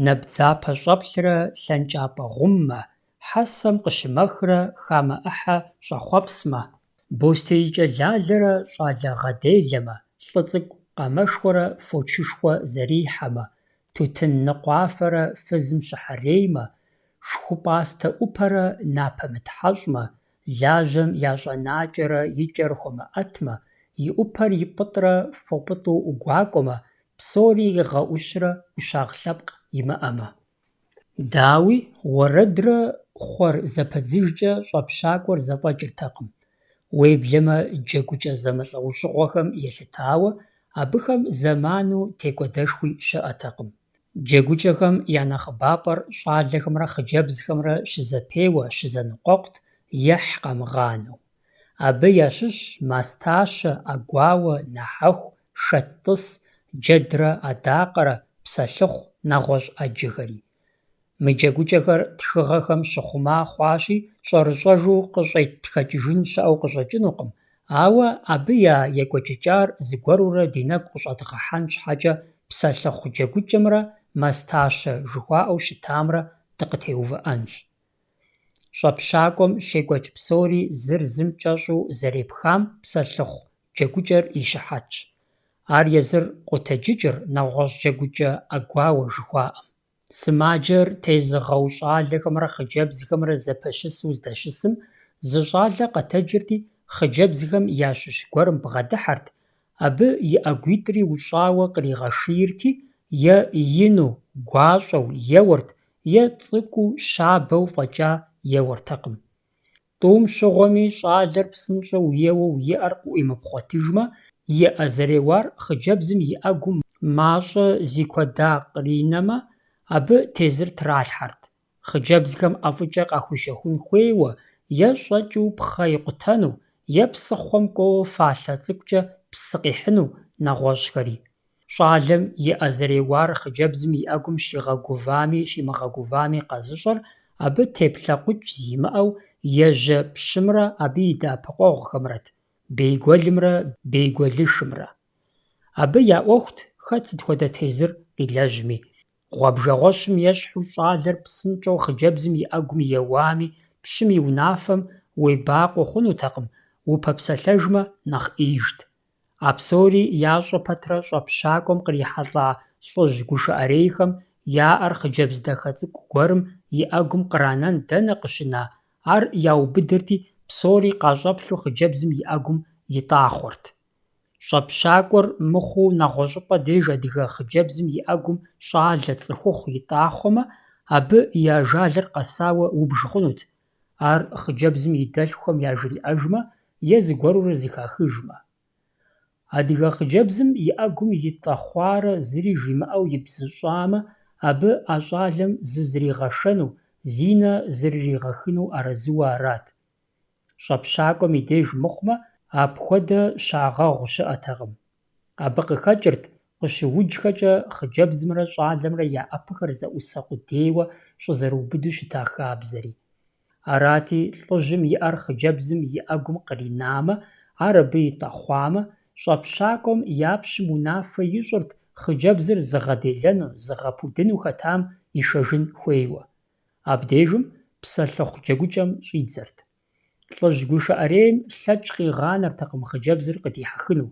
набдзапэ щӏэплърэ лъэнкӏапӏэ гъуммэ, хьэсэм къыщымэхрэ хамэ ӏыхьэ щӏэхъуэпсмэ, бостеикӏэ лалэрэ щӏалэгъэделэмэ, лӏы цӏыкӏу къамэшхуэрэ фочышхуэ зэрихьэмэ, тутын ныкъуафэрэ фызым щыхьэреймэ, шху пӏастэ ӏупэрэ напэмытхьэщӏмэ, лажьэм я щӏэнакӏэрэ икӏэр хуэмыӏэтмэ, и ӏупэр ипӏытӏрэ фопӏытӏу гуакӏуэмэ, псори игъэӏущрэ ӏущагъ лъэпкъ имыӏэмэ. Дауи, уэрэдрэ хъуэр зэпэдзыжкӏэ щӏэпщакӏуэр зэфӏэкӏыртэкъым. Уеблэмэ джэгукӏэ зэмылӏэужьыгъуэхэм елъытауэ, абыхэм зэману текӏуэдэшхуи щыӏэтэкъым. Джэгукӏэхэм я нэхъыбапӏэр щӏалэхэмрэ хъыджэбзхэмрэ щызэпеуэ, щызэныкъуэкъут, ехь къамыгъанэу. Абы ящыщщ мастащэ, ӏэгуауэ, нэхъэху, шэттӏыс, джэдрэ адакъэрэ, псэлъыхъу, нэгъуэщӏ ӏэджэхэри. Мы джэгукӏэхэр тхыгъэхэм щыхъума хъуащи, щӏэрыщӏэжу къыщӏеттхэкӏыжын щыӏэу къыщӏэкӏынукъым, Ауэ абы я екӀуэкӀыкӀар зыгуэрурэ ди нэгу къыщӀэдгъэхьэн щхьэкӀэ псэлъэхъу джэгукӀэмрэ мастащэ жыхуаӀэу щытамрэ дыкъытеувыӀэнщ. ЩӀэпщакӀуэм щекӀуэкӀ псори зыр зым кӀэщӀу зэрепхам псэлъыхъу джэгукӀэр и щыхьэтщ. Ар езыр къутэджыкӀыр, нэгъуэщӀ джэгукӀэ Ӏэгуауэ жыхуаӀэм. Сымаджэр тезыгъэу щӀалэхэмрэ хъыджэбзхэмрэ зэпэщысу здэщысым, зы щӀалэ къэтэджырти, хъыджэбзхэм ящыщ гуэрым бгъэдыхьэрт, абы и ӀэгуитӀри ущӀауэ къригъэшийрти, е ину, гуащӀэу еуэрт, е цӀыкӀуу щабэу фӀэкӀа еуэртэкъым. ТӀум щыгъуэми щӀалэр псынщӀэу еуэу иӀэр къыӀуимыпхъуэтыжмэ, и Ӏэзэреуар хъыджэбзым и Ӏэгум мащӀэ зи куэда къринэмэ, абы тезыр тралъхьэрт, хъыджэбзхэм ӀэфӀыкӀэ къахуищэхун хуейуэ, е щӀэкӀыу пхъэ икъутэну, е псыхъуэм кӀуэуэ фалъэ цӀыкӀукӀэ псы къихьыну нэгъуэщӀхэри. ЩӀалэм и Ӏэзэреуар хъыджэбзым и Ӏэгум щигъэгувами щимыгъэгувами къэзыщӀэр, абы теплъэкъукӀ зимыӀэу ежьэ пщымрэ абы и дэӀэпыкъуэгъухэмрэт, бейгуэлымрэ бейгуэлышымрэ. Абы я Ӏуэхут хэт сыт хуэдэ тезыр къилэжьми. Гъуабжэгъуэщым ещхьу щӀалэр псынщӀэу хъыджэбзым и Ӏэгум еуами, пщым и унафэм уебакъуэ хъунутэкъым, упэпсэлъэжмэ нэхъ Ӏижт. А псори ящӀэ пэтрэ щӀэпщакӀуэм кърихьэлӀа лӀыжь гушыӀэрейхэм яӀэр хъыджэбз дахэ цӀыкӀу гуэрым и Ӏэгум къранэн дэнэ къыщына, ар яубыдырти, псори къащӀэплъу хъыджэбзым и Ӏэгум итӀахъуэрт. ЩӀэпщакӀуэр мыхъуу нэгъуэщӀыпӀэ деж адыгэ хъыджэбзым и Ӏэгум щӀалэ цӀыхухъу итӀахъуэмэ, абы и ажалыр къэсауэ убж хъунут, ар хъыджэбзым и дэлъхухэм яжриӀэжмэ, е зыгуэрурэ зыхахыжмэ. Адыгэ хъыджэбзым и Ӏэгум итӀэхъуарэ зыри жимыӀэу ибзыщӀамэ, абы а щӀалэм зы зригъэшэну, зи нэ зэрыригъэхыну арэзыуэ арат. ЩӀэпщакӀуэм и деж мыхъумэ, апхуэдэ щагъэгъу щыӀэтэкъым. Абы къыхэкӀырт къыщыуджхэкӀэ хъыджэбзымрэ щӀалэмрэ я Ӏэпэхэр зэӀусэ къудейуэ щӀызэрыубыду щыта хабзэри. Арати, лӀыжьым иӀэр хъыджэбзым и Ӏэгум къринамэ, ар абы итӀэхъуамэ, щӀэпщакӀуэм япщым унафэ ищӀырт хъыджэбзыр зыгъэделэну, зыгъэпудыну хэтам ишэжын хуейуэ. Абдежым псэлъыхъу джэгукӀэм щӀидзэрт. ЛӀыжь гушыӀэрейм лъэкӀ къигъанэртэкъым хъыджэбзыр къыдихьэхыну.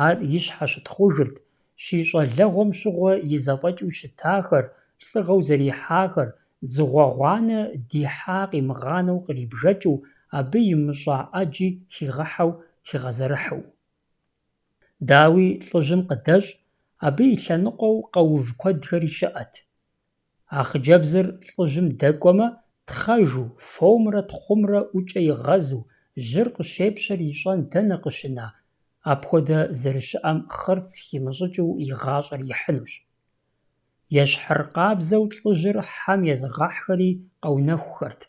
Ар и щхьэ щытхъужырт, щищӀэлэгъуэм щыгъуэ и зэфӀэкӀыу щытахэр, лӀыгъэу зэрихьахэр, дзыгъуэ гъуанэ дихьа къимыгъанэу кърибжэкӀыу, абы имыщӀа Ӏэджи хигъэхьэу, хигъэзэрыхьыу. Дауи лӀыжьым къыдэщӀ, абы и лъэныкъуэу къэув куэдхэри щыӀэт. А хъыджэбзыр лӀыжьым дэкӀуэмэ, тхъэжу, фомрэ тхъумрэ ӀукӀэ игъэзу, жьыр къыщепщэр ищӀэн дэнэ къыщына, апхуэдэ зэрыщыӀэм хъырц химыщӀыкӀыу и гъащӀэр ихьынущ. Ещхьыр-къабзэу лӀыжьыр хьэм езыгъэхьхэри къэунэхухэрт.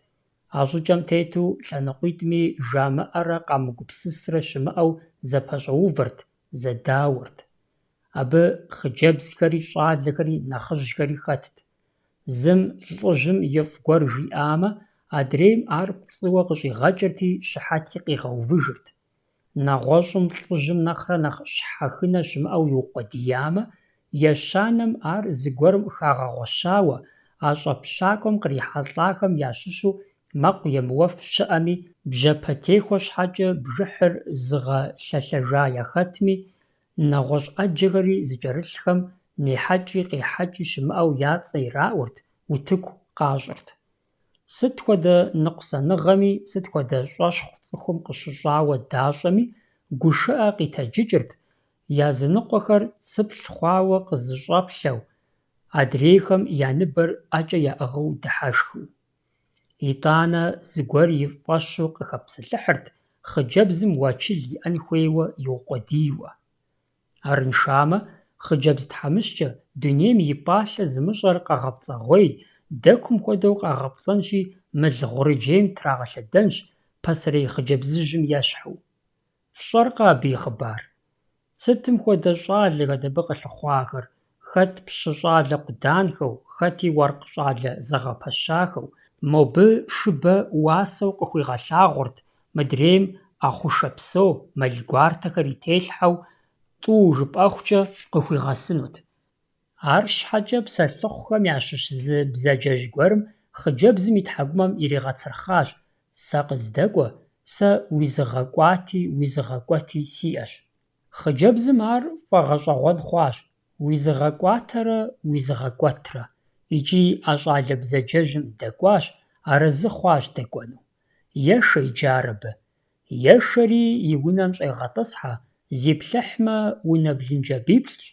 А щӀыкӀэм тету лъэныкъуитӀми жамыӀэрэ къамыгупсысрэ щымыӀэу зэпэщӀэувэрт, зэдауэрт. Абы хъыджэбзхэри щӀалэхэри нэхъыжьхэри хэтт. Зым лӀыжьым ифӀ гуэр жиӀамэ, адрейм ар пцӀыуэ къыщӀигъэкӀырти, щыхьэти къигъэувыжырт. НэгъуэщӀым лӀыжьым нэхърэ нэхъ щхьэхынэ щымыӀэу иукъуэдиямэ, ещанэм ар зыгуэрым хагъэгъуэщауэ, а щӀэпщакӀуэм кърихьэлӀахэм ящыщу мэкъу емыуэф щыӀэми, бжьэпэтехуэ щхьэкӀэ бжыхьыр зыгъэлъэлъэжа яхэтми, нэгъуэщӀ Ӏэджэхэри зыкӀэрылъхэм нехьэкӀи къехьэкӀи щымыӀэу я цӀэ ираӀуэрт, утыку къащӀырт. Сыт хуэдэ ныкъусаныгъэми, сыт хуэдэ щӀэщхъу цӀыхум къыщыщӀауэ дащӀэми, гушыӀэ къитэджыкӀырт, языныкъуэхэр цыплъ хъуауэ къызыщӀэплъэу, адрейхэм я ныбэр ӀэкӀэ яӀыгъыу дыхьэшхыу. ИтӀанэ зыгуэр и фӀэщу къыхэпсэлъыхьырт, хъыджэбзым уэчыл иӀэн хуейуэ иукъуэдийуэ. Арыншамэ, хъыджэбз тхьэмыщкӀэ дунейм и пӀалъэ зымыщӀэр къагъэпцӀэгъуей, дэкум хуэдэу къагъэпцӀэнщи, мыл гъурыджейм трагъэлъэдэнщ, пасэрей хъыджэбзыжьым ещхьу. ФщӀэркъэ абы и хъыбар? Сытым хуэдэ щӀалэхэт абы къылъыхъуахэр, хэт пщы щӀалэ къуданхэу, хэти уэркъ щӀалэ зэгъэпэщахэу. Мобы шыбэ уасэу къыхуигъэлъагъуэрт, мыдрейм Ӏэхъушэ псо, мэл гуартэхэр и телъхьэу тӏу жыпӏэхукӏэ къыхуигъэсынут. Арщхьэкӏэ псэлъыхъухэм ящыщ зы бзаджэжь гуэрым хъыджэбзым и тхьэкӏумэм иригъэцырхъащ: «Сэ къыздэкӏуэ, сэ уизыгъэкӏуати уизыгъэкӏуэти сиӏэщ». Хъыджэбзым ар фӏэгъэщӏэгъуэн хъуащ: уизыгъэкӏуатэрэ уизыгъэкӏуэтрэ. Икӏи ӏэ щӏалэ бзаджэжьым дэкӏуащ, арэзы хъуащ дэкӏуэну. Ешэ иджы ар абы. Ешэри и унэм щӏегъэтӏысхьэ: зиплъыхьмэ, унэ блынджэ-биплӏщ,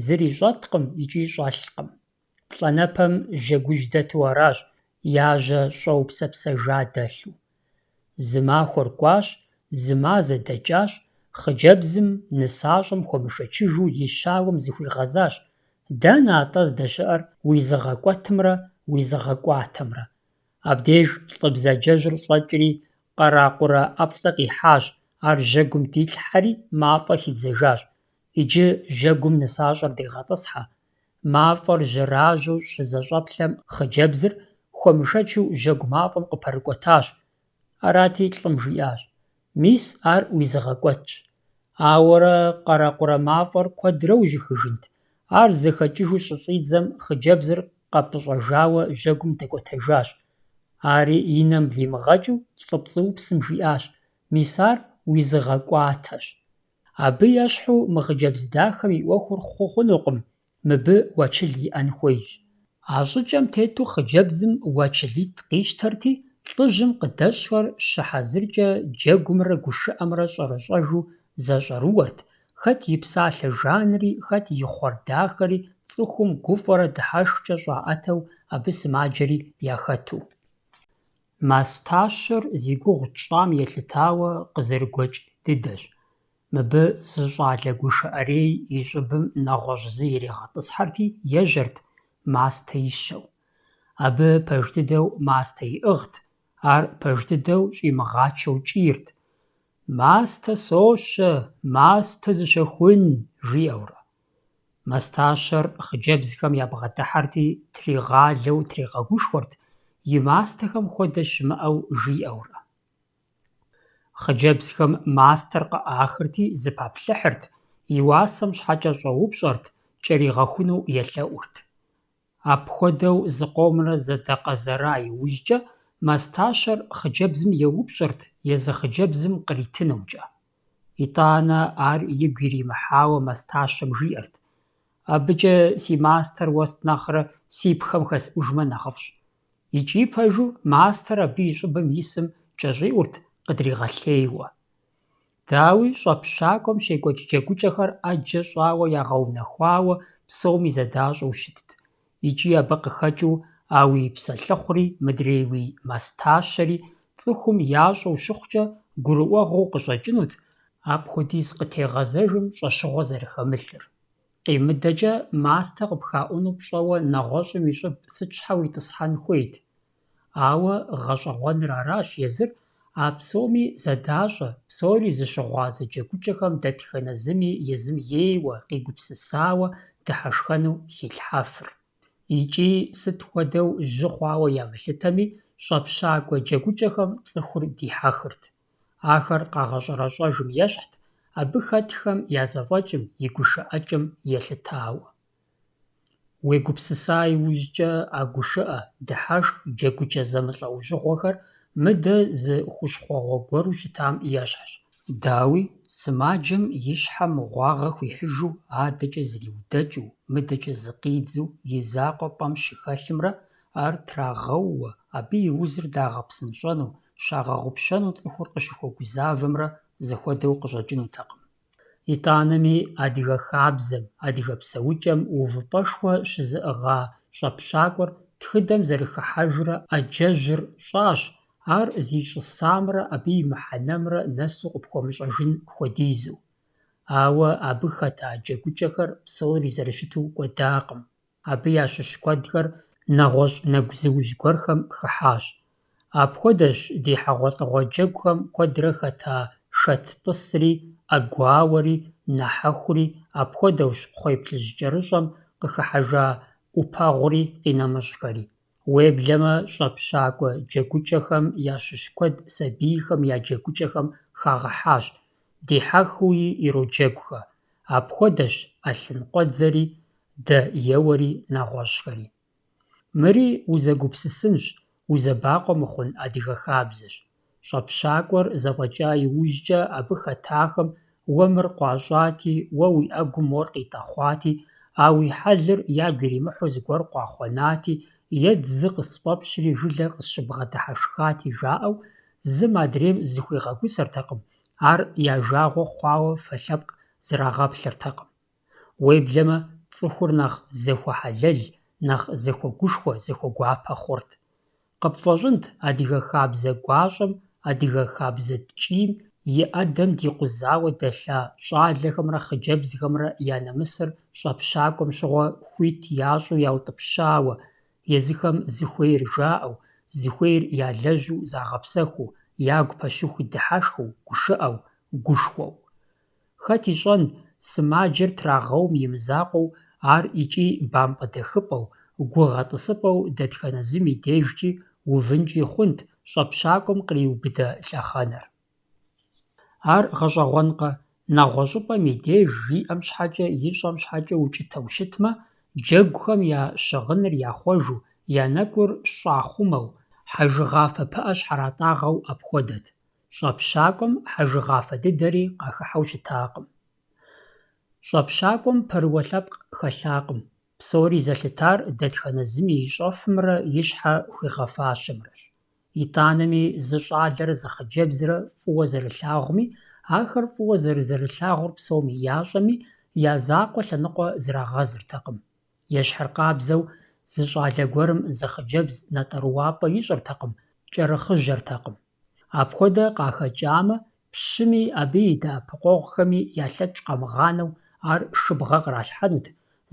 зыр ищӏэткъым икӏи щӏэлъкъым. Плӏэнэпэм жьэгужь дэту аращ, яжьэ щӏэупсэпсэжа дэлъу. Зы махуэр кӏуащ, зы мазэ дэкӏащ, хъыджэбзым нысащӏэм хуэмышэчыжу и щауэм зыхуигъэзащ: «Дэнэ атӏэ здэщыӏэр уизыгъэкӏуэтымрэ уизыгъэкӏуатэмрэ?» Абдеж лӏы бзаджэжьыр щӏэкӏри къэракъурэ ӏэплӏэ къихьащ, ар жьэгум дилъхьэри мафӏэ хидзэжащ. Иджы жьэгум нысащӏэр дегъэтӏысхьэ. Мафӏэр жьэражьэу щызэщӏэплъэм хъыджэбзыр хуэмышэчу жьэгу мафӏэм къыпэрыкӏуэтащ. Арати лӏым жиӏащ: «Мис ар уизыгъэкӏуэтщ». Ауэрэ къэракъурэ мафӏэр куэдрэ ужьыхыжынт. Ар зэхэкӏыжу щыщӏидзэм хъыджэбзыр къэпыщӏэжауэ жьэгум дэкӏуэтэжащ. Ари и нэм блимыгъэкӏыу лӏы-пцӏыупсым жиӏащ: «Мис ар уизыгъэкӏуатэщ». Абы ещхьу мы хъыджэбз дахэм и ӏуэхур хъу хъунукъым, мыбы уэчыл иӏэн хуейщ. А щӏыкӏэм тету хъыджэбзым уэчылитӏ къищтэрти, лӏыжьым къыдэщхэр щыхьэзыркӏэ джэгумрэ гушыӏэмрэ щӏэрыщӏэжу зэщӏэрыуэрт, хэт и псалъэ жанри, хэт и хъуэр дахэри цӏыхум гуфӏэрэ дыхьэшхкӏэ щӏаӏэтэу, абы сымаджэри яхэту. Мастащэр зи гугъу тщӏам елъытауэ къызэрыгуэкӏ дыдэщ. Мыбы зы щӏалэ гушыӏэрей и щӏыбым нэгъуэщӏ зы иригъэтӏысхьэрти ежьэрт мастэ ищэу. Абы пэж дыдэу мастэ иӏыгът, ар пэж дыдэу щӏимыгъачэу кӏийрт: «Мастэ сощэ, мастэ зыщэхун», жиӏэурэ. Мастащэр хъыджэбзхэм ябгъэдыхьэрти, тригъалэу трегъэгушхуэрт, и мастэхэм хуэдэ щымыӏэу жиӏэурэ. Хъыджэбзхэм мастэр къыӏахырти зыпаплъыхьырт, и уасэм щхьэкӏэ щӏэупщӏэрт, кӏэригъэхуну елъэӏурт. Апхуэдэу зыкъомрэ зэдакъэзэра иужькӏэ, мастащэр хъыджэбзым еупщӏырт езы хъыджэбзым къритынумкӏэ. ИтӀанэ ар игу иримыхьауэ мастащэм жиӏэрт: «Абыкӏэ си мастэр уэст нэхърэ си пхэм хэсӏужмэ нэхъыфӏщ». Икӏи пэжу мастэр абы и щӏыбым исым кӏэщӏиӏурт къыдригъэлъейуэ. Дауи щӏэпщакӏуэм щекӏуэкӏ джэгукӏэхэр ӏэджэ щӏауэ ягъэунэхуауэ псоми зэдащӏэу щытт. Икӏи абы къыхэкӏыу а уи псэлъыхъури мыдрей уи мастащэри цӏыхум ящӏэу щыхъукӏэ гурыӏуэгъуэу къыщӏэкӏынут, апхуэдиз къытегъэзэжым щӏэщыгъуэ зэрыхэмылъыр. Къимыдэкӏэ мастэ къыпхаӏуэну пщӏэуэ нэгъуэщӏым и щӏыб сыт щхьэ уитӏысхьэн хуейт? Ауэ гъэщӏэгъуэныр аращ езыр, а псоми зэдащӏэ, псори зыщыгъуазэ джэгукӏэхэм дэтхэнэ зыми езым ейуэ, къигупсысауэ дыхьэшхэну хилъхьэфыр. Икӏи сыт хуэдэу жьы хъуауэ ямылъытэми, щӏэпщакӏуэ джэгукӏэхэм цӏыхур дихьэхырт. Ахэр къагъэщӏэрэщӏэжым ещхьт, абы хэтхэм я зэфӏэкӏым, и гушыӏэкӏым елъытауэ. Уегупсыса иужькӏэ а гушыӏэ, дыхьэшх, джэгукӏэ зэмылӏэужьыгъуэхэр мыдэ зы хущхъуэгъуэ гуэру щытам ещхьщ. Дауи сымаджэм и щхьэм гъуагъэ хуихьыжу, адэкӏэ зриудэкӏыу, мыдэкӏэ зыкъидзу и закъуэ пӏэм щыхэлъымрэ, ар трагъэууэ, абы и узыр дагъэпсынщӏэну, щагъэгъупщэну цӏыхур къыщыхуэгузавэмрэ зэхуэдэу къыщӏэкӏынутэкъым. ИтӀанэми адыгэ хабзэм, адыгэ псэукӏэм увыпӏэшхуэ щызыӏыгъа щӏэпщакӏуэр тхыдэм зэрыхыхьэжрэ ӏэджэжьыр щӏащ, ар зищӏысамрэ абы и мыхьэнэмрэ нэсу къыпхуэмыщӏэжын хуэдизу. Ауэ абы хэта джэгукӏэхэр псори зэрыщыту кӏуэдакъым. Абы ящыщ куэдхэр нэгъуэщӏ нэгузыужь гуэрхэм хыхьащ. Апхуэдэщ ди хьэгъуэлӏыгъуэ джэгухэм куэдрэ хэта шэттӏысри, ӏэгуауэри, нэхьэхури, апхуэдэущ кхъуей плъыжь кӏэрыщӏэм къыхыхьэжа ӏупэгъури къинэмыщӏхэри. Уеблэмэ, щӏэпщакӏуэ джэгукӏэхэм ящыщ куэд сабийхэм я джэгукӏэхэм хагъэхьащ, дихьэхыуи ироджэгухэ. Апхуэдэщ ӏэлъынкъуэдзэри, дэ еуэри нэгъуэщӏхэри. Мыри узэгупсысынщ, узэбакъуэ мыхъун адыгэ хабзэщ. ЩӀэпщакӀуэр зэфӀэкӀа иужькӀэ абы хэтахэм уэ мыр къуащӀати, уэ уи Ӏэгум мор къитӀэхъуати, а уи хьэлыр ягу иримыхьу зыгуэр къуахъуэнати, е дзы къысфӀэпщри жылэр къысщыбгъэдыхьэшхати жаӀэу, зым адрейм зыхуигъэгусэртэкъым, ар я жагъуэ хъуауэ фэ лъэпкъ зрагъэплъыртэкъым. Уеблэмэ, цӀыхур нэхъ зэхуэхьэлэл, нэхъ зэхуэгушхуэ, зэхуэгуапэ хъурт. КъыпфӀэщӀынт адыгэ хабзэ гуащӀэм, адыгэ хабзэ ткӀийм и Ӏэдэм дикъузауэ дэлъа щӀалэхэмрэ хъыджэбзхэмрэ я нэмысыр щӀэпщакӀуэм щыгъуэ хуит ящӀу яутӀыпщауэ, езыхэм зыхуейр жаӀэу, зыхуейр ялэжьу загъэпсэхуу, ягу пэщыхуи дыхьэшхыу, гушыӀэу, гушхуэу. Хэт ищӀэн, сымаджэр трагъэум имызакъуэу, ар икӀи бампӀэдэхыпӀэу, гугъэтӀысыпӀэу дэтхэнэ зым и дежкӀи увынкӀи хъунт щӀэпщакӀуэм къриубыдэ лъэхъэнэр. Ар гъэщӀэгъуэнкъэ, нэгъуэщӀыпӀэм и деж жиӀэм щхьэкӀэ ищӀэм щхьэкӀэ укӀытэу щытмэ, джэгухэм я щыгъыныр яхъуэжу, я нэкӀур щӀахъумэу, хьэжыгъафэ пыӀэ щхьэратӀагъэу апхуэдэт. ЩӀэпщакӀуэм хьэжыгъафэ дыдэри къахыхьэу щытакъым. ЩӀэпщакӀуэм пэрыуэ лъэпкъ хэлъакъым. Псори зэлъытар дэтхэнэ зыми и щӀэфымрэ и щхьэ хуигъэфащэмрэщ. ИтӀанэми зы щӀалэрэ зы хъыджэбзрэ фӀыуэ зэрылъагъуми, ахэр фӀыуэ зэрызэрылъагъур псоми ящӀэми, я закъуэ лъэныкъуэ зрагъэзыртэкъым. Ещхьыркъабзэу зы щӀалэ гуэрым зы хъыджэбз натӀэрыуапӀэ ищӀыртэкъым, кӀэрыхъыжьэртэкъым. Апхуэдэ къахэкӀамэ, пщыми абы и дэӀэпыкъуэгъухэми ялъэкӀ къэмыгъанэу ар шыбгъэ къралъхьэнут,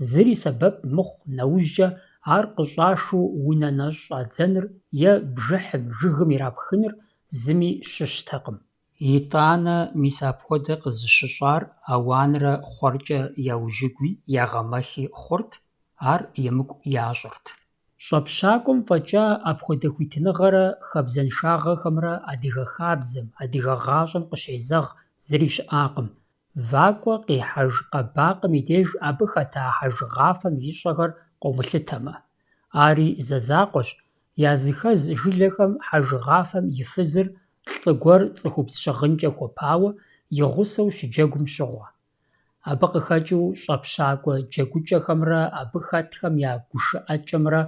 зыри сэбэп мыхъу нэужькӀэ ар къыщӀашу унэ нэщӀ щӀадзэныр е бжыхьым, жыгым ирапхыныр зыми щыщтэкъым. ИтӀанэ мис апхуэдэ къызыщыщӀар ауанрэ хъуэркӀэ яужыгуи ягъэмэхи хъурт, ар емыкӀу ящӀырт. ЩӀэпщакӀуэм фӀэкӀа апхуэдэ хуитыныгъэрэ хабзэншагъэхэмрэ адыгэ хабзэм, адыгэ гъащӀэм къыщезэгъ зыри щыӀакъым. Вакӏуэ къихьэж къэбакъым и деж абы хэта хьэжыгъафэм и щӀэхэр къомылъытэмэ. Ари зэзакъуэщ, языхэз жылэхэм хьэжыгъафэм и фызыр лӀы гуэр цӀыхубз щыгъынкӀэ хуэпауэ, и гъусэу щыджэгум щыгъуэ. Абы къыхэкӀыу щӀэпщакӀуэ джэгукӀэхэмрэ абы хэтхэм я гушыӀэкӀэмрэ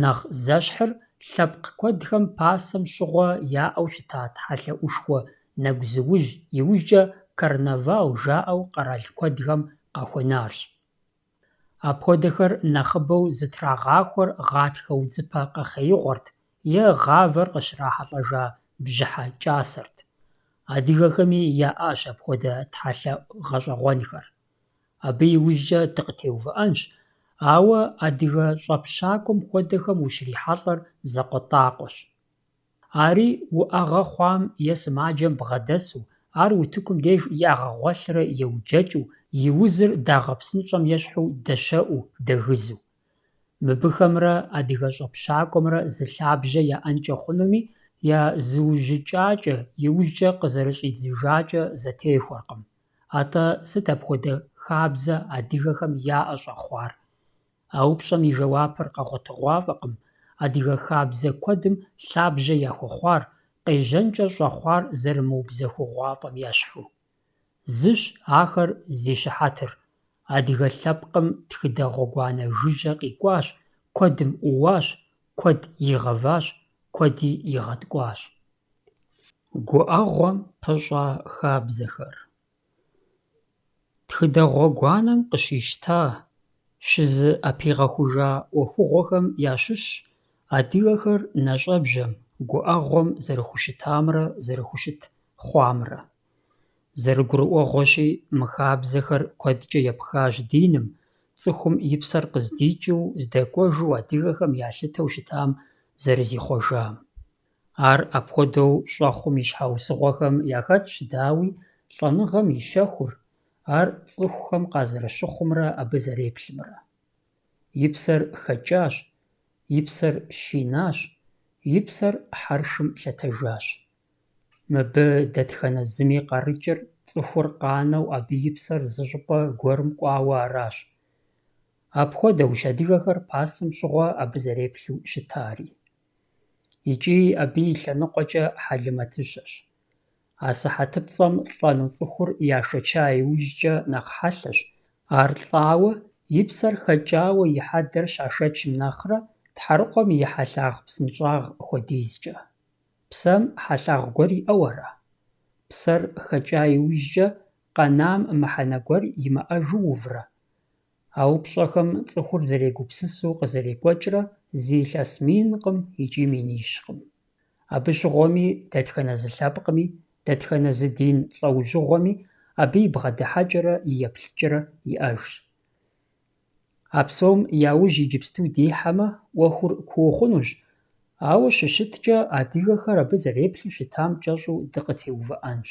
нэхъ зэщхьыр лъэпкъ куэдхэм пасэм щыгъуэ яӀэу щыта тхьэлъэӀушхуэ Нэгузыужь, иужькӀэ «карнавал» жаӀэу къэрал куэдхэм къахуэнащ. Апхуэдэхэр нэхъыбэу зытрагъахуэр гъатхэ удзыпэ къэхъеигъуэрт е гъавэр къыщрахьэлӀэжа бжьыхьэ кӀасэрт. Адыгэхэми яӀащ апхуэдэ тхьэлъэ гъэщӀэгъуэнхэр. Абы иужькӀэ дыкъытеувыӀэнщ, ауэ адыгэ щӀэпщакӀуэм хуэдэхэм ущрихьэлӀэр зэкъуэтӀакъуэщ. Ари уӀэгъэ хъуам е сымаджэм бгъэдэсу, ар утыкум деж ягъэгъуэлърэ еуджэкӀыу, и узыр дагъэ псынщӀэм ещхьу дэщэӀуу, дэгызу. Мыбыхэмрэ адыгэ щӀэпщакӀуэмрэ зы лъабжьэ яӀэнкӀэ хъунуми, я зыужькӀакӀэ, иужькӀэ къызэрыщӀидзыжакӀэ зэтехуэркъым. АтӀэ сыт апхуэдэ хабзэ адыгэхэм яӀэ щӀэхъуар? А упщӀэм и жэуапыр къэгъуэтыгъуафӀэкъым. Адыгэ хабзэ куэдым лъабжьэ яхуэхъуар, къежьэнкӀэ щӀэхъуар зэрымыубзэхугъуафӀэм ещхьу. Зыщ ахэр зищыхьэтыр. Адыгэ лъэпкъым тхыдэ гъуэгуанэ жыжьэ къикӀуащ, куэдым Ӏууащ, куэд игъэващ, куэди игъэткӀуащ. ГуӀэгъуэм пыщӀа хабзэхэр. Тхыдэ гъуэгуанэм къыщищта, щызыӀэпигъэхужа Ӏуэхугъуэхэм ящыщщ адыгэхэр нэщӀэбжьэм, гуӀэгъуэм зэрыхущытамрэ зэрыхущыт хъуамрэ. ЗэрыгурыӀуэгъуэщи, мы хабзэхэр куэдкӀэ епхащ диным, цӀыхум и псэр къыздикӀыу, здэкӀуэжу адыгэхэм ялъытэу щытам зэрызихъуэжам. Ар апхуэдэу щӀэхъум и щхьэусыгъуэхэм яхэтщ, дауи лӀэныгъэм и щэхур, ар цӀыхухэм къазэрыщыхъумрэ абы зэреплъымрэ. И псэр хэкӀащ, и псэр щинащ, и псэр хьэршым лъэтэжащ. Мыбы дэтхэнэ зыми къарыкӀыр цӀыхур къанэу абы и псэр зы щӀыпӀэ гуэрым кӀуауэ аращ. Апхуэдэущ адыгэхэр пасэм щыгъуэ абы зэреплъу щытари. ИкӀи абы и лъэныкъуэкӀэ хьэлымэтыщэщ. АсыхьэтыпцӀэм лӀэну цӀыхур яшэча иужькӀэ нэхъ хьэлъэщ, ар лӀауэ, и псэр хэкӀауэ и хьэдэр щашэчым нэхърэ тхьэрыкъуэм и хьэлъагъ псынщӀагъ хуэдизкӀэ. Псэм хьэлъагъ гуэр иӀэу ара? Псэр хэкӀа иужькӀэ къэнам мыхьэнэ гуэр имыӀэжу уврэ? А упщӀэхэм цӀыхур зэрегупсысу къызэрекӀуэкӀрэ зи илъэс минкъым икӀи минищкъым. Абы щыгъуэми дэтхэнэ зы лъэпкъми, дэтхэнэ зы дин лӀэужьыгъуэми абы и бгъэдыхьэкӀэрэ и еплъыкӀэрэ иӀэжщ. А псом яужь иджыпсту дихьэмэ, Ӏуэхур куу хъунущ, ауэ щыщыткӀэ адыгэхэр абы зэреплъу щытам кӀэщӀу дыкъытеувыӀэнщ.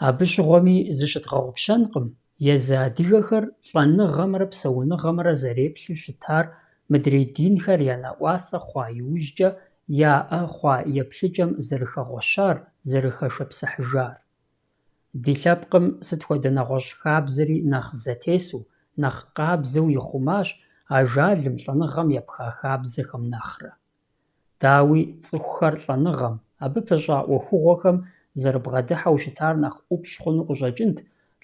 Абы щыгъуэми зыщыдгъэгъупщэнкъым, езы адыгэхэр лӀэныгъэмрэ псэуныгъэмрэ зэреплъу щытар мыдрей динхэр я нэӀуасэ хъуа иужькӀэ яӀэ хъуа еплъыкӀэм зэрыхэгъуэщар, зэрыхэшэпсыхьыжар. Ди лъэпкъым сыт хуэдэ нэгъуэщӀ хабзэри нэхъ зэтесу, нэхъ къабзэу ихъумащ ажалым, лӀэныгъэм епха хабзэхэм нэхърэ. Дауи цӀыхухэр лӀэныгъэм, абы пыщӀа Ӏуэхугъуэхэм зэрыбгъэдыхьэу щытар нэхъ Ӏупщ хъуну къыщӀэкӀынт,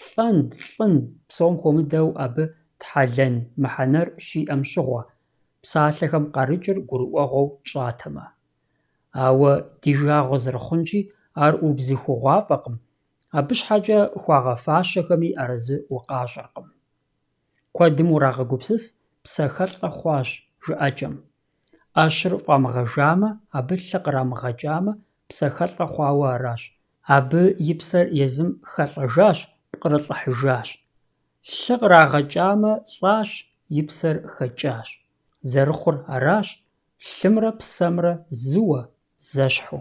лӀын, псом хуэмыдэу абы тхьэлэн мыхьэнэр щиӀэм щыгъуэ, псалъэхэм къарыкӀыр гурыӀуэгъуэу тщӀатэмэ. Ауэ ди жагъуэ зэрыхъунщи, ар убзыхугъуафӀэкъым, абы щхьэкӀэ хуагъэфащэхэми арэзы укъащӀэркъым. Куэдым урагъэгупсыс, псэхэлӀэ хъуащ жыӀэкӀэм. Ӏэщыр фӀамыгъэжамэ, абы лъы кърамыгъэкӀамэ, псэхэлӀэ хъуауэ аращ. Абы и псэр езым хэлӀэжащ, пкърылӀыхьыжащ. Лъы кърагъэкӀамэ, лӀащ, и псэр хэкӀащ. Зэрыхъур аращ, лъымрэ псэмрэ зыуэ, зэщхьу.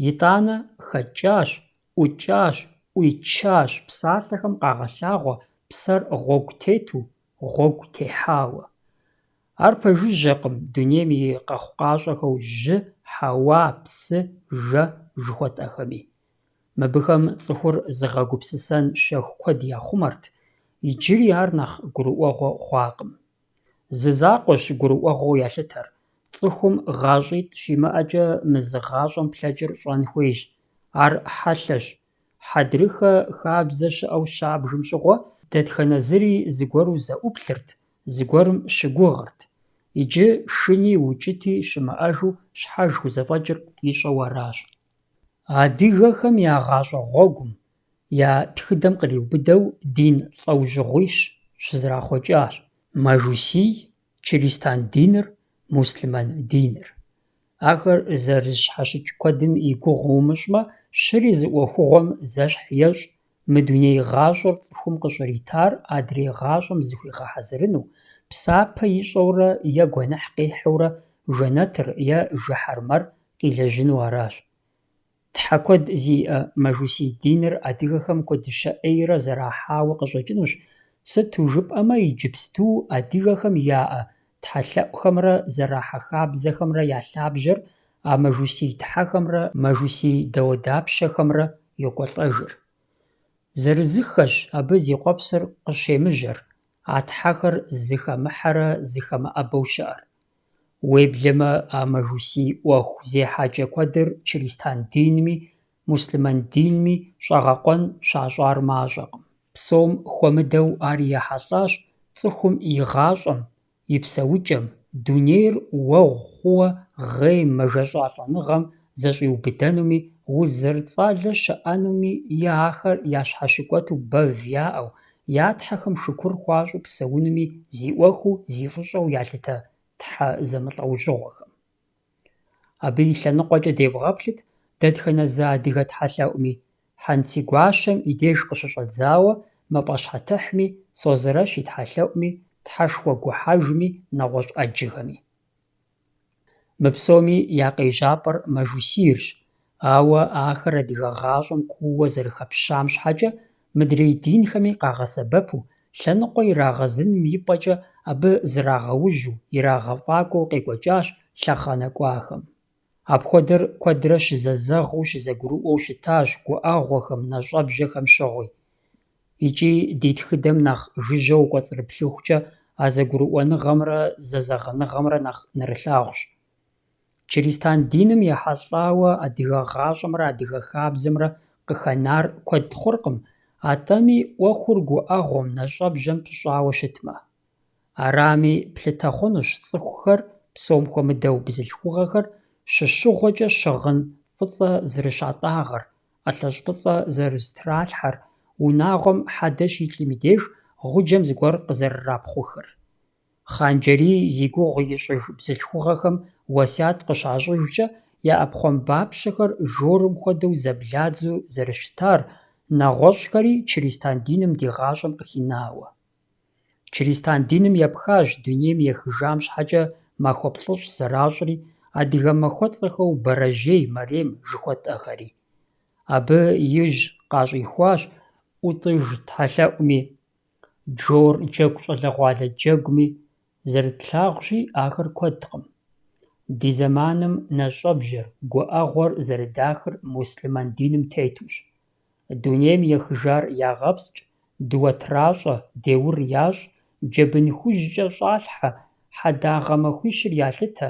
ИтӀанэ хэкӀащ, ӀукӀащ, Ӏуичащ, псалъэхэм къагъэлъагъуэ, псэр гъуэгу тету, гъуэгу техьауэ. Ар пэжыжьэкъым дунейм и къэхъукъащӀэхэу жьы, хьэуа, псы, жэ жыхуэтӀэхэми. Мыбыхэм цӀыхур зыгъэгупсысэн щэху куэд яхъумэрт, иджыри ар нэхъ гурыӀуэгъуэ хъуакъым. Зы закъуэщ гурыӀуэгъуэу ялъытэр: цӀыхум гъащӀитӀ щимыӀэкӀэ мы зы гъащӀэм плъэкӀыр щӀэн хуейщ. Ар хьэлъэщ. Хьэдрыхэ, хабзэ щыӀэу щабжым щыгъуэ, дэтхэнэ зыри зыгуэру зэӀуплъырт, зыгуэрым щыгугъырт. Иджы шыни укӀыти щымыӀэжу щхьэж хузэфӀэкӀыр ищӀэу аращ. Адыгэхэм я гъащӀэ гъуэгум, я тхыдэм къриубыдэу дин лӀэужьыгъуищ щызэрахъуэкӀащ: Мэжусий, Чыристан диныр, Муслъмэн диныр. Ахэр зэрызщхьэщыкӀ куэдым и гугъу умыщӀмэ, щыри зы Ӏуэхугъуэм зэщхь ещӀ, мы дуней гъащӀэр цӀыхум къыщӀритар адрей гъащӀэм зыхуигъэхьэзырыну, псапэ ищӀэурэ е гуэныхь къихьэурэ жэнэтыр е жыхьэрмэр къилэжьыну аращ. Тхьэ куэд зиӀэ Мэжусий диныр адыгэхэм куэдыщэ Ӏейрэ зэрахьауэ къыщӀэкӀынущ, сыту жыпӀэмэ иджыпсту адыгэхэм яӀэ тхьэлъэӀухэмрэ зэрахьэ хабзэхэмрэ я лъабжьэр а мэжусий тхьэхэмрэ мэжусий дауэдапщэхэмрэ йокӀуэлӀэжыр. Зырызыххэщ абы зи къуэпсыр къыщемыжьэр, а тхьэхэр зыхэмыхьэрэ зыхэмыӀэбэу щыӀэр. Уеблэмэ, а мэжусий Ӏуэху зехьэкӀэ куэдыр Чыристан динми, Муслъмэн динми щӀэгъэкъуэн щащӀар мащӀэкъым. Псом хуэмыдэу ар ехьэлӀащ цӀыхум и гъащӀэм, и псэукӀэм, дунейр уэгъу хъууэ гъей мэжэщӀа лӀэныгъэм зэщӀиубыдэнуми, уз зэрыцӀалэ щыӀэнуми, и ахэр ящхьэщыкӀуэту бэв яӀэу, я тхьэхэм шыкур хуащӀу псэунуми зи Ӏуэхуу, зи фӀыщӀэу ялъытэ тхьэ зэмылӀэужьыгъуэхэм. Абы и лъэныкъуэкӀэ девгъэплъыт дэтхэнэ зы адыгэ тхьэлъэӀуми: Хьэнци гуащэм и деж къыщыщӀэдзауэ, мафӀэщхьэтыхьми, Созэрэщ и тхьэлъэӀуми, тхьэшхуэ гухьэжми, нэгъуэщӀ Ӏэджыхэми. Мы псоми я къежьапӀэр Мэжусийрщ, ауэ ахэр адыгэ гъащӀэм куууэ зэрыхэпщам щхьэкӀэ, мыдрей динхэми къагъэсэбэпу, лъэныкъуэ ирагъэзыным ипӀэкӀэ абы зырагъэужьу, ирагъэфӀакӀуэу къекӀуэкӀащ лъэхъэнэ кӀуахэм. Апхуэдэр куэдрэ щызэзэгъыу щызэгурыӏуэу щытащ гуӏэгъуэхэм, нэщӏэбжьэхэм щыгъуи. ИкӀи ди тхыдэм нэхъ жыжьэу укӏуэцӏрыплъыхукӏэ а зэгурыӏуэныгъэмрэ зэзэгъыныгъэмрэ нэхъ нэрылъагъущ. Чырестан диным ехьэлӏауэ адыгэ гъащӏэмрэ адыгэ хабзэмрэ къыхэнар куэд хъуркъым, атӏэми ӏуэхур гуӏэгъуэм, нэщӏэбжьэм пщӏауэ щытмэ. Арами, плъытэ хъунущ цӏыхухэр, псом хуэмыдэу бзылъхугъэхэр, щыщыгъуэкӏэ щыгъын фӏыцӏэ зэрыщатӏагъэр, ӏэлъэщӏ фӏыцӏэ зэрызытралъхьэр, унагъуэм хьэдэ щитлӏым и деж гъуджэм зыгуэр къызэрырапхъухыр. Хъанджэрий зи гугъу ищӏыж бзылъхугъэхэм уэсят къыщащӏыжкӏэ, я ӏэпхъуамбапщэхэр жорым хуэдэу зэбладзэу зэрыщытар, нэгъуэщӏхэри Чырестан диным ди гъащӏэм къыхинауэ. Чырестан диным епхащ дунейм ехыжам щхьэкӏэ махуэ плӏыщӏ зэращӏри, адыгэ махуэцӏэхэу Бэрэжьей, Мэремм жыхуэтӏэхэри. Абы ижь къащӏихуащ ӏутӏыж тхьэлъэӏуми, джор джэгу щӏалэгъуалэ джэгуми. Зэрытлъагъущи, ахэр куэдкъым. Ди зэманым нэщӏэбжьыр, гуӏэгъуэр зэрыдахыр мусульман диным тетущ. Дунейм ехыжар ягъэпскӏ, дуэтращӏэ, деур ящӏ, джэбын хужькӏэ щӏалъхьэ, хьэдагъэ махуищыр ялъытэ,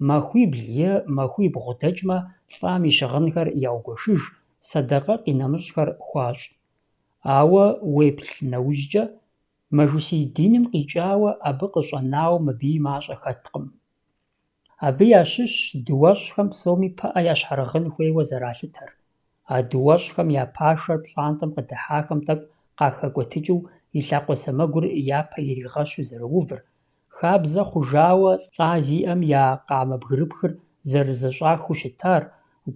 махуибл е махуибгъу дэкӏмэ, лӏам и щыгъынхэр яугуэшыж, сэдэкъэ къинэмыщӏхэр хуащӏ. Ауэ уеплъ нэужькӏэ, Мэжусей диным къикӏауэ абы къыщӏэнауэ мыбий мащӏэ хэткъым. Абы ящыщщ дыуэщӏхэм псоми пыӏэ ящхьэрыгъын хуейуэ зэралъытэр. А дыуэщӏхэм я пашэр пщӏантӏэм къыдыхьахэм тӏэкӏу къахэкӏуэтыкӏыу и лъакъуэ сэмэгур япэ иригъэщу зэрыувыр, хабзэ хъужауэ лӏа зиӏэм я къамэ бгырыпхыр зэрызэщӏахыу щытар,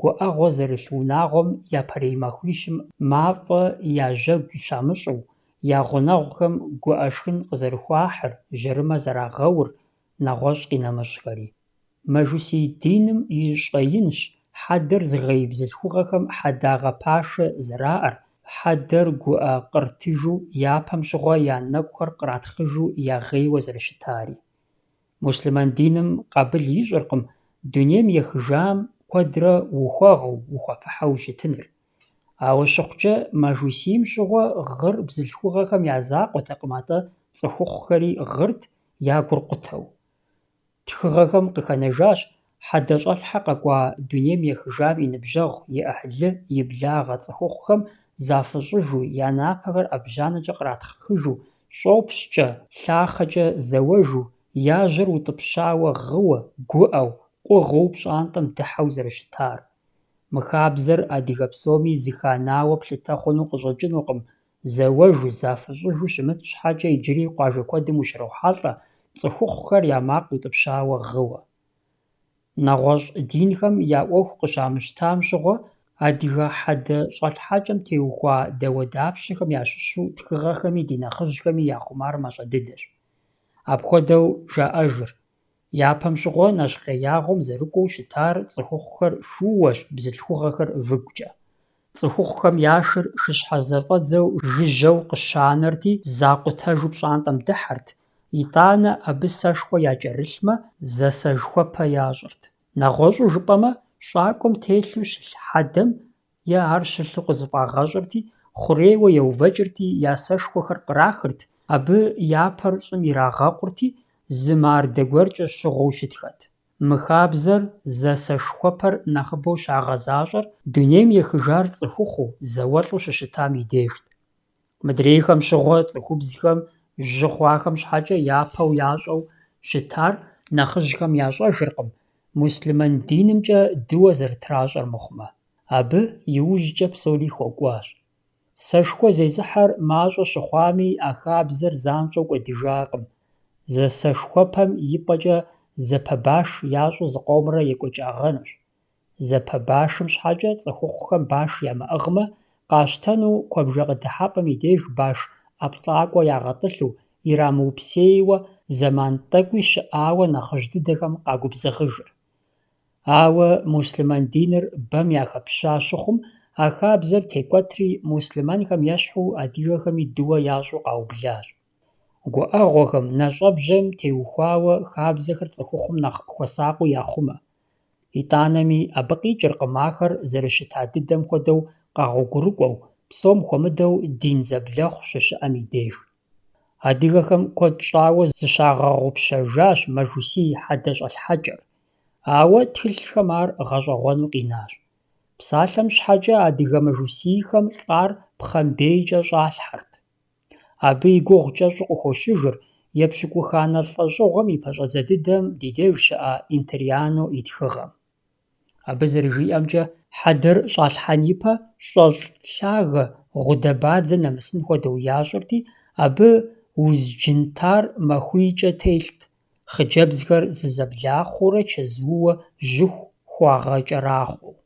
гуӏэгъуэ зэрылъ унагъуэм япэрей махуищым мафӏэ я жьэгу щамыщӏыу, я гъунэгъухэм гуӏэшхын къызэрыхуахьыр, жьэрымэ зэрагъэур, нэгъуэщӏ къинэмыщӏхэри. Мэжусей диным и щӏэинщ хьэдэр зыгъей бзылъхугъэхэм хьэдагъэ пашэ зэраӏэр, хьэдэр гуӏэ къыртыжу, япэм щыгъуэ я нэгухэр къратхъыжу ягъейуэ зэрыщытари. Мусульман диным къабыл ищӏыркъым дунейм ехыжам куэдрэ ухуэгъэу, ухуэпыхьэу щытыныр. Ауэ щыхъукӏэ, Мэжусийм щыгъуэ гъыр бзылъхугъэхэм я закъуэтэкъым, атӏэ цӏыхухъухэри гъырт я гур къутэу. Тхыгъэхэм къыхэнэжащ хьэдэщӏэлъхьэ къэкӏуа дунейм ехыжам и ныбжьэгъу, и ӏыхьлы, и благъэ цӏыхухъухэм зафыщӏыжу, я напэхэр ӏэбжьанэкӏэ къратхъыжу, щӏопщкӏэ, лъахъэкӏэ зэуэжу, яжьэр утӏыпщауэ гъыуэ, гуӏэу, къугъыу пщӏантӏэм дыхьэу зэрыщытар. Мы хабзэр адыгэ псоми зыханауэ плъытэ хъуну къыщӏэкӏынукъым, зэуэжу, зафыщӏыжу щымыт щхьэкӏэ иджыри къуажэ куэдым ущрохьэлӏэ, цӏыхухъухэр я макъ утӏыпщауэ гъыуэ. Нэгъуэщӏ динхэм я ӏуэху къыщамыщтам щыгъуэ, адыгэ хьэдэ щӏэлъхьэкӏэм теухуа дэуэдапщэхэм ящыщу тхыгъэхэми ди нэхъыжьхэми я хъумар мащӏэ дыдэщ. Апхуэдэу жаӏэжыр. Япэм щыгъуэ нэщхъеягъуэм зэрыкӏуэу щытар цӏыхухъухэр шууэщ, бзылъхугъэхэр выгукӏэ. Цӏыхухъухэм яшыр шыщхьэзэфӏэдзэу жыжьэу къыщанэрти, закъутэжу пщӏантӏэм дыхьэрт, итӏанэ абы сэшхуэ якӏэрылъмэ, зэсэжхуэпэ ящӏырт. Нэгъуэщӏу жыпӏэмэ, щӏакӏуэм телъу щылъ хьэдэм е ар щылъу къызыфӏагъэщӏырти, хъурейуэ еувэкӏырти, я сэшхуэхэр кърахырт, абы япэр щӏым ирагъэкъурти, зы мардэ гуэркӏэ щыгъуэу щытхэт. Мы хабзэр, зэсэшхуэпэр нэхъыбэу щагъэзащӏэр, дунейм ехыжар цӏыхухъуу, зауэлӏу щыщытам и дежт. Мыдрейхэм щыгъуэ цӏыхубзхэм жьы хъуахэм щхьэкӏэ япэу ящӏэу щытар нэхъыжьхэм ящӏэжыркъым, мусульман динымкӏэ дыуэ зэрытращӏэр мыхъумэ. Абы иужькӏэ псори хуэкӏуащ. Сэшхуэ зезыхьэр мащӏэ щыхъуами, а хабзэр занщӏэу кӏуэдыжакъым. Зэсэшхуэпэм и пӏэкӏэ зэпэбаш ящӏу зыкъомрэ екӏуэкӏагъэнущ. Зэпэбашым щхьэкӏэ цӏыхухъухэм баш ямыӏыгъмэ, къащтэну куэбжэ къыдыхьэпӏэм и деж баш ӏэплӏакӏуэ ягъэтӏылъу, ирамыупсейуэ, зэман тӏэкӏуи щыӏауэ нэхъыжь дыдэхэм къагубзыгъыжыр. Ауэ мусульман диныр бэм яхэпща щыхъум, а хабзэр текӏуэтри мусульманхэм ещхьу адыгэхэми дыуэ ящӏу къаублащ. Гуӏэгъуэхэм, нэщӏэбжьэм теухуауэ хабзэхэр цӏыхухъум нэхъ хуэсакъыу яхъумэ. ИтӀанэми абы къикӀыркъым ахэр зэрыщыта дыдэм хуэдэу къагъуэгурыкӀуэу, псом хуэмыдэу дин зэблэхъу щыщыӀэм и деж. Адыгэхэм куэд щӀауэ зыщагъэгъупщэжащ мэжусий хьэдэ щӀэлъхьэкӀэр, ауэ тхылъхэм ар гъэщӀэгъуэну къинащ. Псалъэм щхьэкӀэ адыгэ мэжусийхэм лӀар пхъэмбейкӀэ щӀалъхьэрт. Абы и гугъу кӀэщӀу къыхощыжыр епщыкӀуханэ лӀэщӀыгъуэм и пэщӀэдзэ дыдэм ди деж щыӀэ Интериано и тхыгъэм. Абы зэрыжиӀэмкӀэ, хьэдэр щӀалъхьэн ипэ щӀэщӀ, лъагэ, гъудэ-бадзэ нэмысын хуэдэу ящӀырти, абы уз джынтар махуийкӀэ телът, хъыджэбзхэр зызэблахъуурэ чэзууэ жьыху хуагъэкӀэрахъуэу.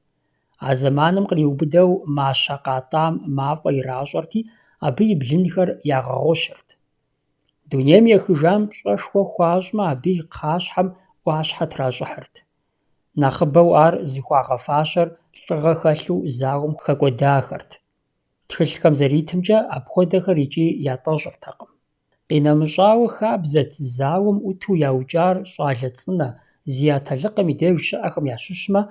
А зэманым къриубыдэу мащэ къатӀам мафӀэ иращӀэрти, абы и блынхэр ягъэгъущырт. Дунейм ехыжам пщӀэшхуэ хуащӀмэ, абы и кхъащхьэм Ӏуащхьэ тращӀыхьырт. Нэхъыбэу ар зыхуагъэфащэр лӀыгъэ хэлъу зауэм хэкӀуэдахэрт. Тхылъхэм зэритымкӀэ, апхуэдэхэр икӀи ятӀэщӀыртэкъым. КъинэмыщӀауэ хабзэт зауэм Ӏуту яукӀар щӀалэ цӀынэ, зи атэлыкъым и деж щыӀэхэм ящыщмэ,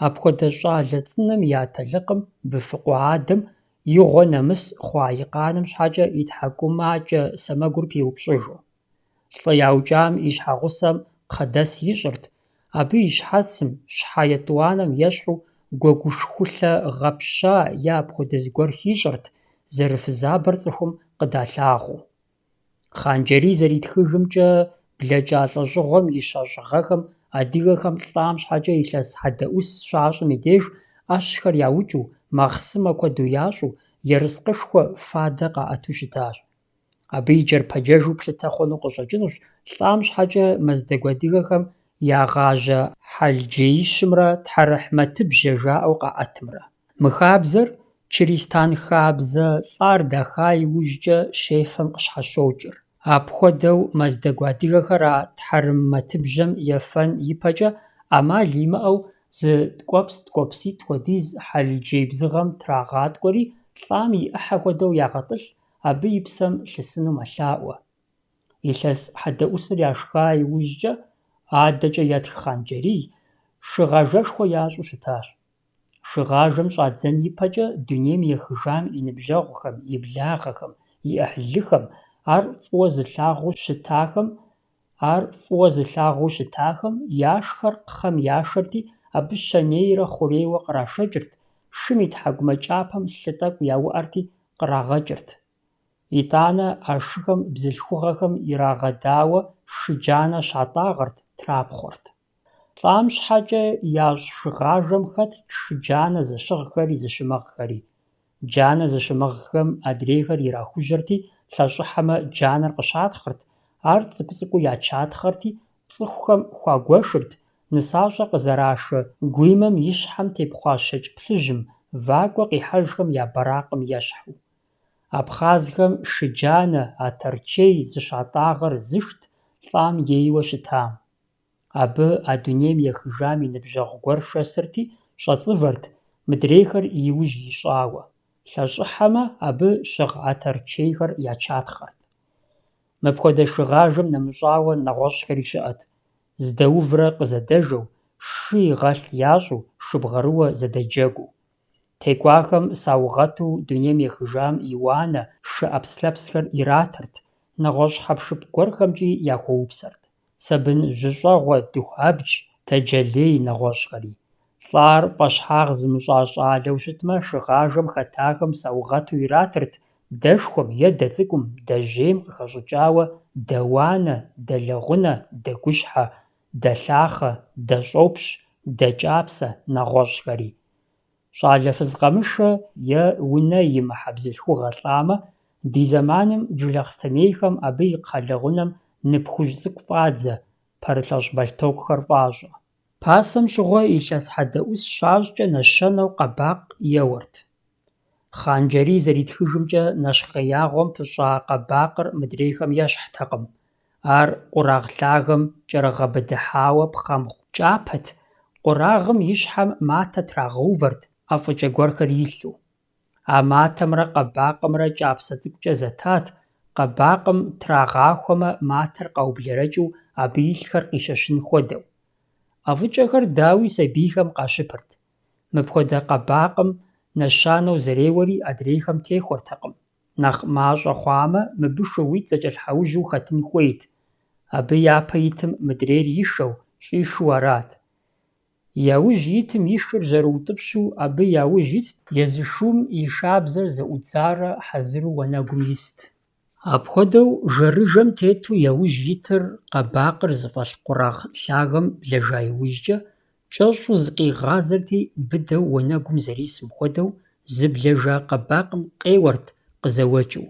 апхуэдэ щӀалэ цӀынэм и атэлыкъым быфыкъу адэм и гъуэ нэмыс хъуа и къанэм щхьэкӀэ и тхьэкӀумакӀэ сэмэгур пиупщӀыжу. ЛӀы яукӀам и щхьэгъусэм кхъыдэс ищӀырт, абы и щхьэцым, щхьэ етӀуанэм ещхьу гуэгушхулъэ гъэпща е апхуэдэ зыгуэр хищӀырт, зэрыфызабэр цӀыхум къыдалъагъуу. Хъанджэрий зэритхыжымкӀэ, блэкӀа лӀэщӀыгъуэм и щэщӀ гъэхэм адыгэхэм лӀам щхьэкӀэ илъэс хьэдэӀус щащӀым и деж Ӏэщхэр яукӀыу, махъсымэ куэду ящӀу, ерыскъышхуэ фадэ къаӀэту щытащ. Абы и кӀэрпэджэжу плъытэ хъуну къыщӀэкӀынущ лӀам щхьэкӀэ мэздэгу адыгэхэм ягъажьэ хьэлджеищымрэ тхьэрыхьмэтыбжьэ жаӀэу къаӀэтымрэ. Мы хабзэр Чыристан хабзэ лӀар даха иужькӀэ щефэм къыщхьэщокӀыр. Апхуэдэу мэздэгу адыгэхэр а тхьэрымэтыбжьэм ефэн ипэкӀэ, Ӏэмал имыӀэу зы ткӀуэпс-ткӀуэпситӀ хуэдиз хьэлджей бзыгъэм трагъаткӀуэри, лӀам и Ӏыхьэ хуэдэу ягъэтӀылъ, абы и псэм лъысыну мэлъаӀуэ. Илъэс хьэдэӀусыр яшха иужькӀэ, адэкӀэ етх Хъанджэрий, шыгъажэшхуэ ящӀу щытащ. Шыгъажэм щӀадзэн ипэкӀэ, дунейм ехыжам и ныбжьэгъухэм, и благъэхэм, и Ӏыхьлыхэм, ар фӀыуэ зылъагъуу щытахэм яшхэр кхъэм яшэрти, абы щэнейрэ хъурейуэ кърашэкӀырт, шым и тхьэкӀумэ кӀапэм лъы тӀэкӀу яуӀэрти кърагъэкӀырт. ИтӀанэ а шыхэм бзылъхугъэхэм ирагъэдауэ шыджанэ щатӀагъэрт, трапхъуэрт. ЛӀам щхьэкӀэ ящӀ шыгъажэм хэтт шыджанэ зыщыгъхэри зыщымыгъхэри. Джанэ зыщымыгъхэм адрейхэр ирахужьэрти, лъэщӀыхьэмэ джанэр къыщатхъырт, ар цӀыкӀу-цӀыкӀуу ячатхъэрти, цӀыхухэм хуагуэшырт, нысащӀэ къызэрашэ гуимэм и щхьэм тепхъуа щэкӀ плъыжьым, вакӀуэ къихьэжхэм я бэракъым ещхьу. Абхъазхэм шыджанэ, атарчей зыщатӀагъэр зышт лӀам ейуэ щытам. Абы а дунейм ехыжам и ныбжьэгъу гуэр шэсырти, щӀэцӀывэрт, мыдрейхэр иужь ищӀауэ. ЛъэщӀыхьэмэ, абы щыгъ атарчейхэр ячатхъэрт. Мыпхуэдэ шыгъажэм нэмыщӀауэ нэгъуэщӀхэри щыӀэт. Здэуврэ къызэдэжэу, шы игъэлъ ящӀу, шыбгъэрыуэ зэдэджэгуу. Текӏуахэм саугъэту дунейм ехыжам и уанэ, шы ӏэпслъэпсхэр иратырт, нэгъуэщӏ хьэпшып гуэрхэмкӏи яхуэупсэрт. Сабын жьыщӏэгъуэ, дыхуабдж, тэджэлей нэгъуэщӏхэри. ЛӀар пӀэщхьагъ зымыщӀа щӀалэу щытмэ, шыгъажэм хэтахэм саугъэту иратырт дэшхуэм е дэ цӀыкӀум, дэ жьейм къыхэщӀыкӀауэ дэ-уанэ, дэ-лэгъунэ, дэ-гущхьэ, дэ-лъахъэ, дэ-щӀопщ, дэ-кӀапсэ нэгъуэщӏхэри. ЩӀалэ фыз-къэмышэ е унэ имыхьэ бзылъхугъэ лӀамэ, ди зэманым джилахъстэнейхэм абы и кхъэлэгъунэм ныпхужь цӀыкӀу фӀадзэ, пэрылъэщӀ бэлътокъухэр фӀащӀэ. Пасэм щыгъуэ илъэс хьэдэӀус щащӀкӀэ нэщэнэу къэбакъ еуэрт. Хъанджэрий зэритхыжымкӀэ, нэщхъеягъуэм пыщӀа къэбакъыр мыдрейхэм ещхьтэкъым. Ар къурагъ лъагэм кӀэрыгъэбыдыхьауэ пхъэмхъу кӀапэт, къурагъым и щхьэм матэ трагъэувэрт, ӀэфӀыкӀэ гуэрхэр илъу. А матэмрэ къэбакъымрэ кӀапсэ цӀыкӀукӀэ зэтат, къэбакъым трагъахуэмэ, матэр къаублэрэкӀыу, абы илъхэр къищэщын хуэдэу. ӀэфӀыкӀэхэр дауи сабийхэм къащыпырт. Мыпхуэдэ къэбакъым нэщанэу зэреуэри адрейхэм техуэртэкъым. Нэхъ мащӀэ хъуамэ, мыбы шууитӀ зэкӀэлъхьэужьу хэтын хуейт. Абы япэ итым мыдрейр ишэу, щӀишэу арат. Яужь итым и шыр жьэрыутӀыпщу, абы яужь итт езы шум и шабзэр зэӀудзарэ хьэзыру уанэгум ист. Апхуэдэу жэрыжэм тету яужь итыр къэбакъыр зыфӀэлъ къурагъ лъагэм блэжа иужькӀэ, кӀэщӀу зыкъигъазэрти, быдэу уанэгум зэрисым хуэдэу, зы блэжа къэбакъым къеуэрт къызэуэкӀыу.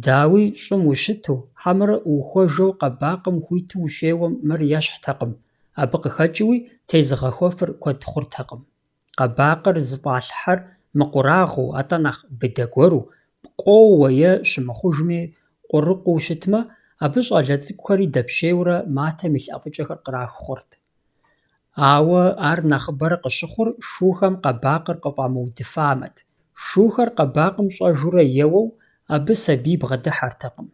Дауи щӀым ущыту, хьэмэрэ ухуэжэу къэбакъым хуиту ущеуэм мыр ещхьтэкъым, абы къыхэкӀыуи тезыгъэхуэфыр куэд хъуртэкъым. Къэбакъыр зыфӀалъхьэр мыкъурагъыу, атӀэ нэхъ быдэ гуэру, пкъоуэ е щымыхъужми къурыкъуу щытмэ, абы щӀалэ цӀыкӀухэри дэпщейуэрэ матэм илъ ӀэфӀыкӀэхэр кърах хъурт. Ауэ ар нэхъыбэрэ къыщыхъур шухэм къэбакъыр къыфӀамыудыфамэт. Шухэр къэбакъым щӀэжурэ еуэу, абы сабий бгъэдыхьэртэкъым.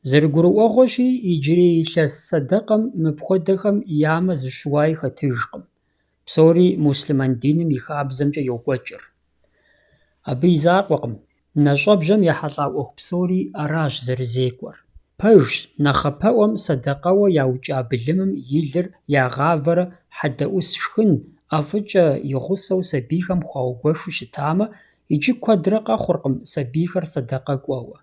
ЗэрыгурыӀуэгъуэщи, иджырей илъэс садэкъэм мыпхуэдэхэм ямэ зыщыуаи хэтыжкъым. Псори муслъман диным и хабзэмкӀэ йокӀуэкӀыр. Абы и закъуэкъым. НэщӀэбжьэм ехьэлӀа Ӏуэху псори аращ зэрызекӀуэр. Пэжщ, нэхъапэӀуэм садэкъэуэ яукӀа былымым и лыр ягъавэрэ хьэдэӀус шхын, ӀэфӀыкӀэ и гъусэу сабийхэм хуаугуэшу щытамэ, иджы куэдрэ къэхъуркъым сабийхэр садэкъэ кӀуэуэ.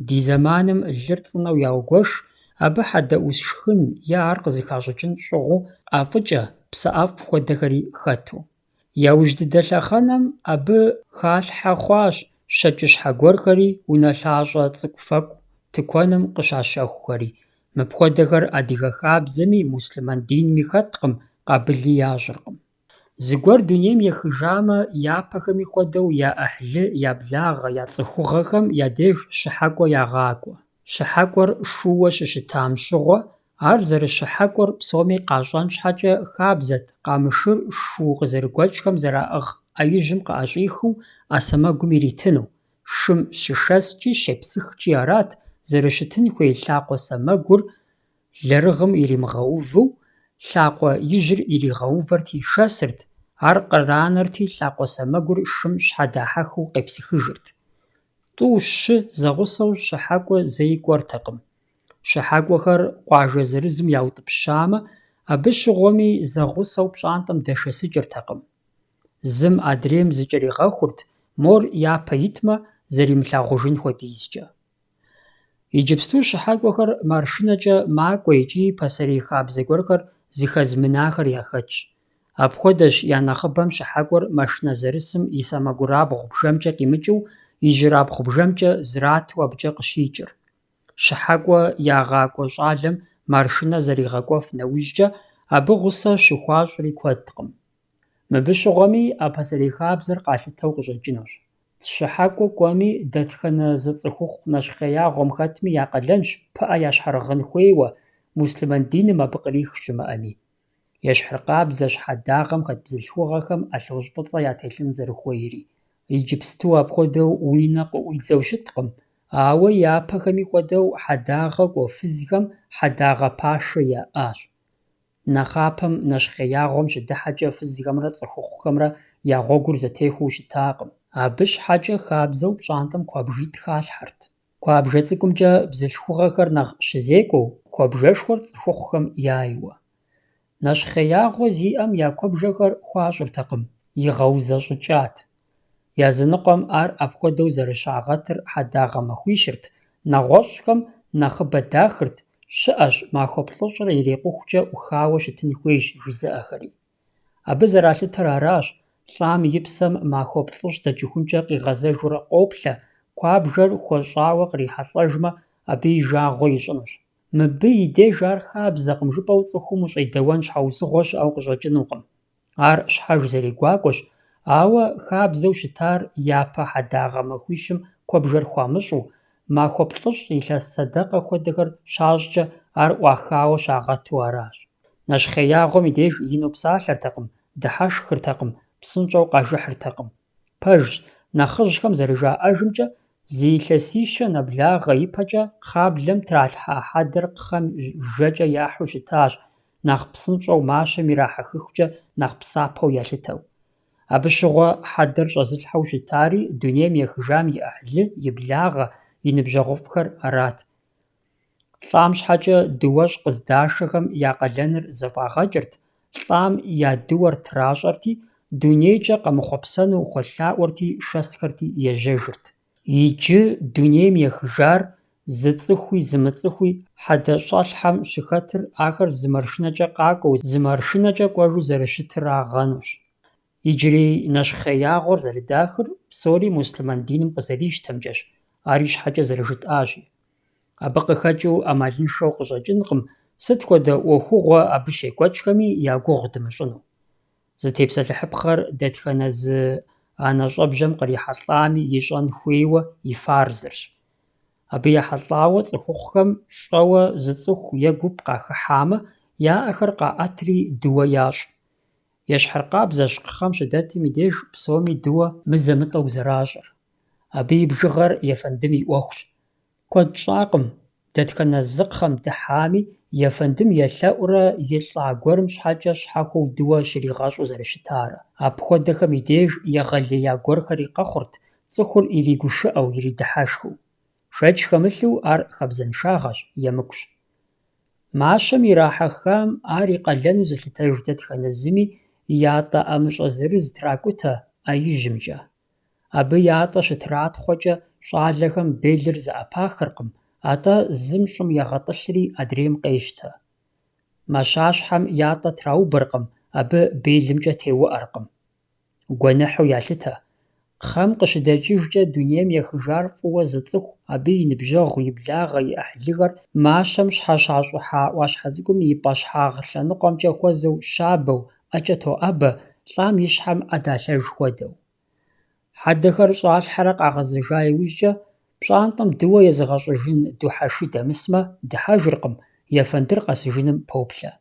Ди зэманым лыр цӀынэу яугуэш, абы хьэдэӀус шхын е ар къызыхащӀыкӀын щӀыгъуу ӀэфӀыкӀэ, псыӀэфӀ хуэдэхэри хэту. Яужь дыдэ лъэхъэнэм абы халъхьэ хъуащ щэкӀыщхьэ гуэрхэри, унэлъащӀэ цӀыкӀу-фэкӀу тыкуэным къыщащэхухэри. Мыпхуэдэхэр адыгэ хабзэми, муслъман динми хэткъым, къабыли ящӀыркъым. Зыгуэр дунейм ехыжамэ, япэхэми хуэдэу я Ӏыхьлы, я благъэ, я цӀыхугъэхэм я деж щыхьэкӀуэ ягъакӀуэ. ЩыхьэкӀуэр шууэ щыщытам щыгъуэ, ар зэрыщыхьэкӀуэр псоми къащӀэн щхьэкӀэ хабзэт, къамышыр шу къызэрыгуэкӀхэм зэраӀыгъ Ӏэижьым къыӀэщӀихыу Ӏэ сэмэгум иритыну. Шым щышэскӀи щепсыхкӀи арат зэрыщытын хуей лъакъуэ сэмэгур лэрыгъым иримыгъэуву, лъакъуэ ижьыр иригъэувэрти шэсырт, ар къранэрти лъакъуэ сэмэгур шым щхьэдахьэхыу къепсыхыжырт. ТӀу щы зэгъусэу щыхьэкӀуэ зэи кӀуэртэкъым. ЩыхьэкӀуэхэр къуажэ зырызым яутӀыпщамэ, абы щыгъуэми зэгъусэу пщӀантӀэм дэшэсыкӀыртэкъым. Зым адрейм зыкӀэригъэхурт, мор япэ итмэ, зэримылъагъужын хуэдизкӀэ. Иджыпсту щыхьэкӀуэхэр маршынэкӀэ макӀуэ икӀи пасэрей хабзэ гуэрхэр зыхэзмынахэр яхэтщ. Апхуэдэщ я нэхъыбэм щыхьэкӀуэр машинэ зырысым и сэмэгурабгъу бжэмкӀэ къимыкӀыу, и жьырабгъу бжэмкӀэ зрату абыкӀэ къыщикӀыр. ЩыхьэкӀуэ ягъакӀуэ щӀалэм маршынэ зэригъэкӀуэф нэужькӀэ, абы гъусэ щыхуащӀри куэдкъым. Мыбы щыгъуэми, Ӏэ пасэрей хабзэр къалъытэу къыщӀэкӀынущ. ЩыхьэкӀуэ кӀуэми, дэтхэнэ зы цӀыхухъу нэщхъеягъуэм хэтми я къалэнщ пыӀэ ящхьэрыгъын хуейуэ, муслъман диным абы кърих щымыӀэми. Ещхьыркъабзэщ хьэдагъэм хэт бзылъхугъэхэм ӀэлъыщӀ фӀыцӀэ ятелъын зэрыхуейри. Иджыпсту апхуэдэу уи нэ къыӀуидзэу щыткъым, ауэ япэхэми хуэдэу хьэдагъэ кӀуэ фызхэм хьэдагъэ пашэ яӀащ. Нэхъапэм нэщхъеягъуэм щыдыхьэкӀэ фызхэмрэ цӀыхухъухэмрэ я гъуэгур зэтехуэу щытакъым. Абы щхьэкӀэ хабзэу пщӀантӀэм куэбжитӀ халъхьэрт. Куэбжэ цӀыкӀумкӀэ бзылъхугъэхэр нэхъ щызекӀуэу, куэбжэшхуэр цӀыхухъухэм яйуэ. Нэщхъеягъуэ зиӀэм я куэбжэхэр хуащӀыртэкъым, игъэузэщӀыкӀат. Языныкъуэм ар апхуэдэу зэрыщагъэтыр хьэдагъэ махуищырт, нэгъуэщӀхэм нэхъыбэ дахырт, щыӀэщ махуэ плӀыщӀрэ ирекъухукӀэ Ӏухауэ щытын хуейщ жызыӀэхэри. Абы зэралъытэр аращ, лӀам и псэм махуэ плӀыщӀ дэкӀыхункӀэ къигъэзэжурэ къоплъэ, куэбжэр хуэщӀауэ кърихьэлӀэжмэ, абы и жагъуэ ищӀынущ. Мыбы и деж ар хабзэкъым жыпӀэу цӀыхум ущӀедэуэн щхьэусыгъуэ щыӀэу къыщӀэкӀынукъым. Ар щхьэж зэригуакӀуэщ, ауэ хабзэу щытар япэ хьэдагъэ махуищым куэбжэр хуамыщӀу, махуэ плӀыщӀ илъэс садэкъэ хуэдэхэр щащӀкӀэ ар Ӏуахауэ щагъэту аращ. Нэщхъеягъуэм и деж ину псалъэртэкъым, дыхьэшхыртэкъым, псынщӀэу къажыхьыртэкъым. Пэжщ, нэхъыжьхэм зэрыжаӀэжымкӀэ, зи илъэсищэ нэблагъэ ипэкӀэ кхъаблэм тралъхьа хьэдэр кхъэм жэкӀэ яхьу щытащ, нэхъ псынщӀэу мащэм ирахьэхыхукӀэ нэхъ псапэу елъытэу. Абы щыгъуэ хьэдэр щӀэзылъхьэу щытари дунейм ехыжам и Ӏыхьлы, и благъэ, и ныбжьэгъуфӀхэр арат. ЛӀам щхьэкӀэ дыуэщӀ къыздашэхэм я къалэныр зэфӀагъэкӀырт, лӀам я дыуэр тращӀэрти, дунейкӀэ къэмыхъуэпсэну хуэлъаӀуэрти, шэсхэрти ежьэжырт. Иджы дунейм ехыжар зыцӀыхуи зымыцӀыхуи хьэдэщӀэлъхьэм щыхэтыр ахэр зымэршынэкӀэ къакӀуэу, зымэршынэкӀэ кӀуэжу зэрыщытырагъэнущ. Иджырей нэщхъеягъуэр зэрыдахыр псори мусульман диным къызэрищтэмкӀэщ, ар и щхьэкӀэ зэрыжытӀащи. Абы къыхэкӀыу Ӏэмалыншэу къыщӀэкӀынкъым сыт хуэдэ Ӏуэхугъуэ абы щекӀуэкӀхэми я гугъу дымыщӀыну. Зытепсэлъыхьыпхъэр дэтхэнэ зы анэщӀэбжьэм кърихьэлӀами ищӀэн хуейуэ и фарзырщ. Абы ехьэлӀауэ цӀыхухъухэм щӀэуэ зы цӀыху е гуп къахыхьамэ, я Ӏэхэр къаӀэтри дыуэ ящӀ. Ещхьыркъабзэщ къыхъэм щыдэтым и деж псоми дыуэ мызэ-мытӀэу зэращӀыр. Абы и бжыгъэр Ефэндым и Ӏуэхущ. Куэд щӀакъым, дэтхэнэ зыкхъэм дыхьами, Ефэндым елъэӀурэ и лӀа гуэрым щхьэкӀэ щхьэхуэу дыуэ щригъэщӀу зэрыщытарэ. Апхуэдэхэм и деж егъэлея гуэрхэри къэхъурт, цӀыхур иригушыӀэу, иридыхьэшхыу. Шэч хэмылъу ар хабзэншагъэщ, емыкӀущ. Мащэм ирахьэхам ар и къалэну зылъытэж дэтхэнэ зыми ятӀэ ӀэмыщӀэ зырыз тракӀутэ ӀэижьымкӀэ. Абы ятӀэ щытратхъуэкӀэ щӀалэхэм белыр зэӀэпахыркъым, атӀэ зым щӀым егъэтӀылъри адрейм къещтэ. Мэщащхьэм ятӀэ траубыркъым, абы белымкӀэ теуӀэркъым. Гуэныхьу ялъытэ. Кхъэм къыщыдэкӀыжкӀэ дунейм ехыжар фӀыуэ зы цӀыху, абы и ныбжьэгъу, и благъэ, и Ӏыхьлыгъэр мащэм щхьэ щащӀыхьа Ӏуащхьэ цӀыкӀум и пӀэщхьагъ лъэныкъуэмкӀэ хуэзэу щабэу, ӀэкӀэ тоӀэбэ, лӀам и щхьэм Ӏэ далъэж хуэдэу. Хьэдэхэр щӀалъхьэрэ къагъэзэжа иужькӀэ, пщӀантӀэм дыуэ езыгъэщӀыжын духьэши дэмысмэ, дыхьэжыркъым, ефэндыр къэсыжыным поплъэ.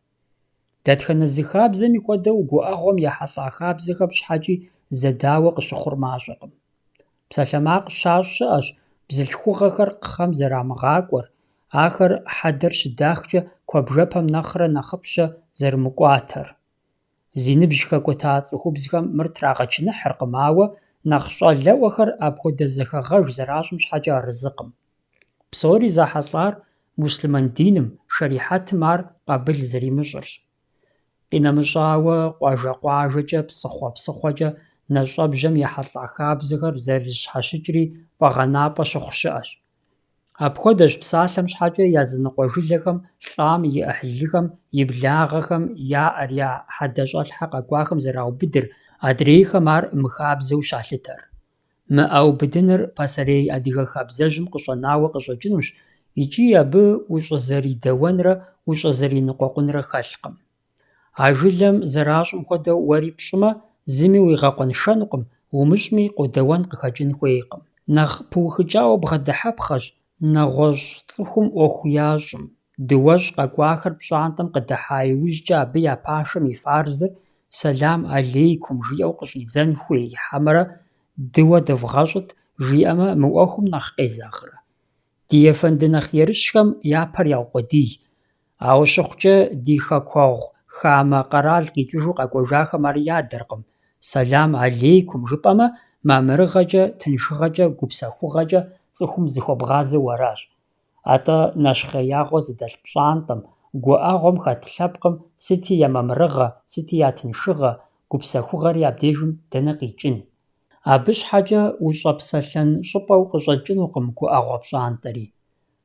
Дэтхэнэ зы хабзэми хуэдэу гуӀэгъуэм ехьэлӀа хабзэхэм щхьэкӀи зэдауэ къыщыхъур мащӀэкъым. Псалъэмакъ щащӀ щыӀэщ бзылъхугъэхэр кхъэм зэрамыгъакӀуэр, ахэр хьэдэр щыдахкӀэ куэбжэпэм нэхърэ нэхъыфӀщэ зэрымыкӀуатэр. Зи ныбжь хэкӀуэта цӀыхубзхэм мыр трагъэчыныхьыркъым, ауэ нэхъ щӀэлэӀуэхэр апхуэдэ зэхэгъэж зэращӀым щхьэкӀэ арызыкъым. Псори захьэлӀар мусульман диным, шэрихьэтым ар къабыл зэримыщӀырщ. КъинэмыщӀауэ къуажэ-къуажэкӀэ, псыхъуэ-псыхъуэкӀэ нэщӀэбжьэм ехьэлӀа хабзэхэр зэрызщхьэщыкӀри фӀэгъэнапӀэ щыхъу щыӀэщ. Апхуэдэщ псалъэм щхьэкӀэ языныкъуэ жылэхэм, лӀам и Ӏыхьлыхэм, и благъэхэм яӀэр, я хьэдэщӀэлъхьэ къэкӀуахэм зэраубыдыр, адрейхэм ар мыхабзэу щалъытэр. Мыӏэубыдыныр пасэрей адыгэ хабзэжьым къыщӀэнауэ къыщӀэкӀынущ, икӀи абы ущӀызэридэуэнрэ ущӀызэриныкъуэкъунрэ хэлъкъым. А жылэм зэращӀым хуэдэу уэри пщӀымэ, зыми уигъэкъуэншэнукъым, умыщӀми къудэуэн къыхэкӀын хуейкъым. Нэхъ пыухыкӀауэ бгъэдыхьэпхъэщ нэгъуэщӀ цӀыхум Ӏуэху ящӀым. ДыуэщӀ къэкӀуахэр пщӀантӀэм къыдыхьа иужькӀэ абы я пашэм и фарзыр «Сэлам алейкум» жиӀэу къыщӀидзэн хуей хьэмэрэ «Дыуэ дывгъэщӀыт» жиӀэмэ, мы Ӏуэхум нэхъ къезэгърэ. Ди ефэнды нэхъ ерыщхэм япэр яукъуэдий. Ауэ щыхъукӀэ, ди хэкуэгъу хамэ къэрал къикӀыжу къэкӀуэжахэм ар ядэркъым. «Сэлам алейкум» жыпӀэмэ, мамырыгъэкӀэ, тыншыгъэкӀэ, гупсэхугъэкӀэ цӀыхум зыхуэбгъазэу аращ. АтӀэ нэщхъеягъуэ зыдэлъ пщӀантӀэм, гуӀэгъуэм хэт лъэпкъым сыти я мамырыгъэ, сыти я тыншыгъэ, гупсэхугъэри абдежым дэнэ къикӀын. Абы щхьэкӀэ ущӀэпсэлъэн щӀыпӀэу къыщӀэкӀынукъым гуӀэгъуэ пщӀантӀэри.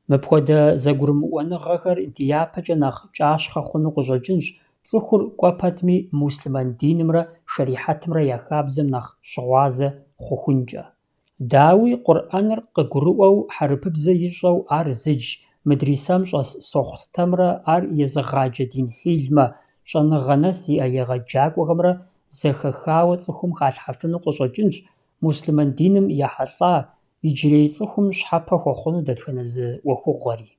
Мыпхуэдэ зэгурымыӀуэныгъэхэр ди япэкӀэ нэхъ кӀащхъэ хъуну къыщӀэкӀынщ, цӀыхур кӀуэ пэтми мусульман динымрэ шэрихьэтымрэ я хабзэм нэхъ щыгъуазэ хъухункӀэ. Дауи Къурӏэныр къыгурыӀуэу, хьэрыпыбзэ ищӀэу ар зыдж, мыдрисэм щӀэс сохъустэмрэ ар езыгъаджэ дин хьилмэ, щӀэныгъэ нэс зиӀэ егъэджакӀуэхэмрэ зэхэхауэ цӀыхум халъхьэфыну къыщӀэкӀынщ, мусульман диным ехьэлӀа, иджырей цӀыхум щхьэпэ хуэхъуну дэтхэнэ зы Ӏуэхугъуэри.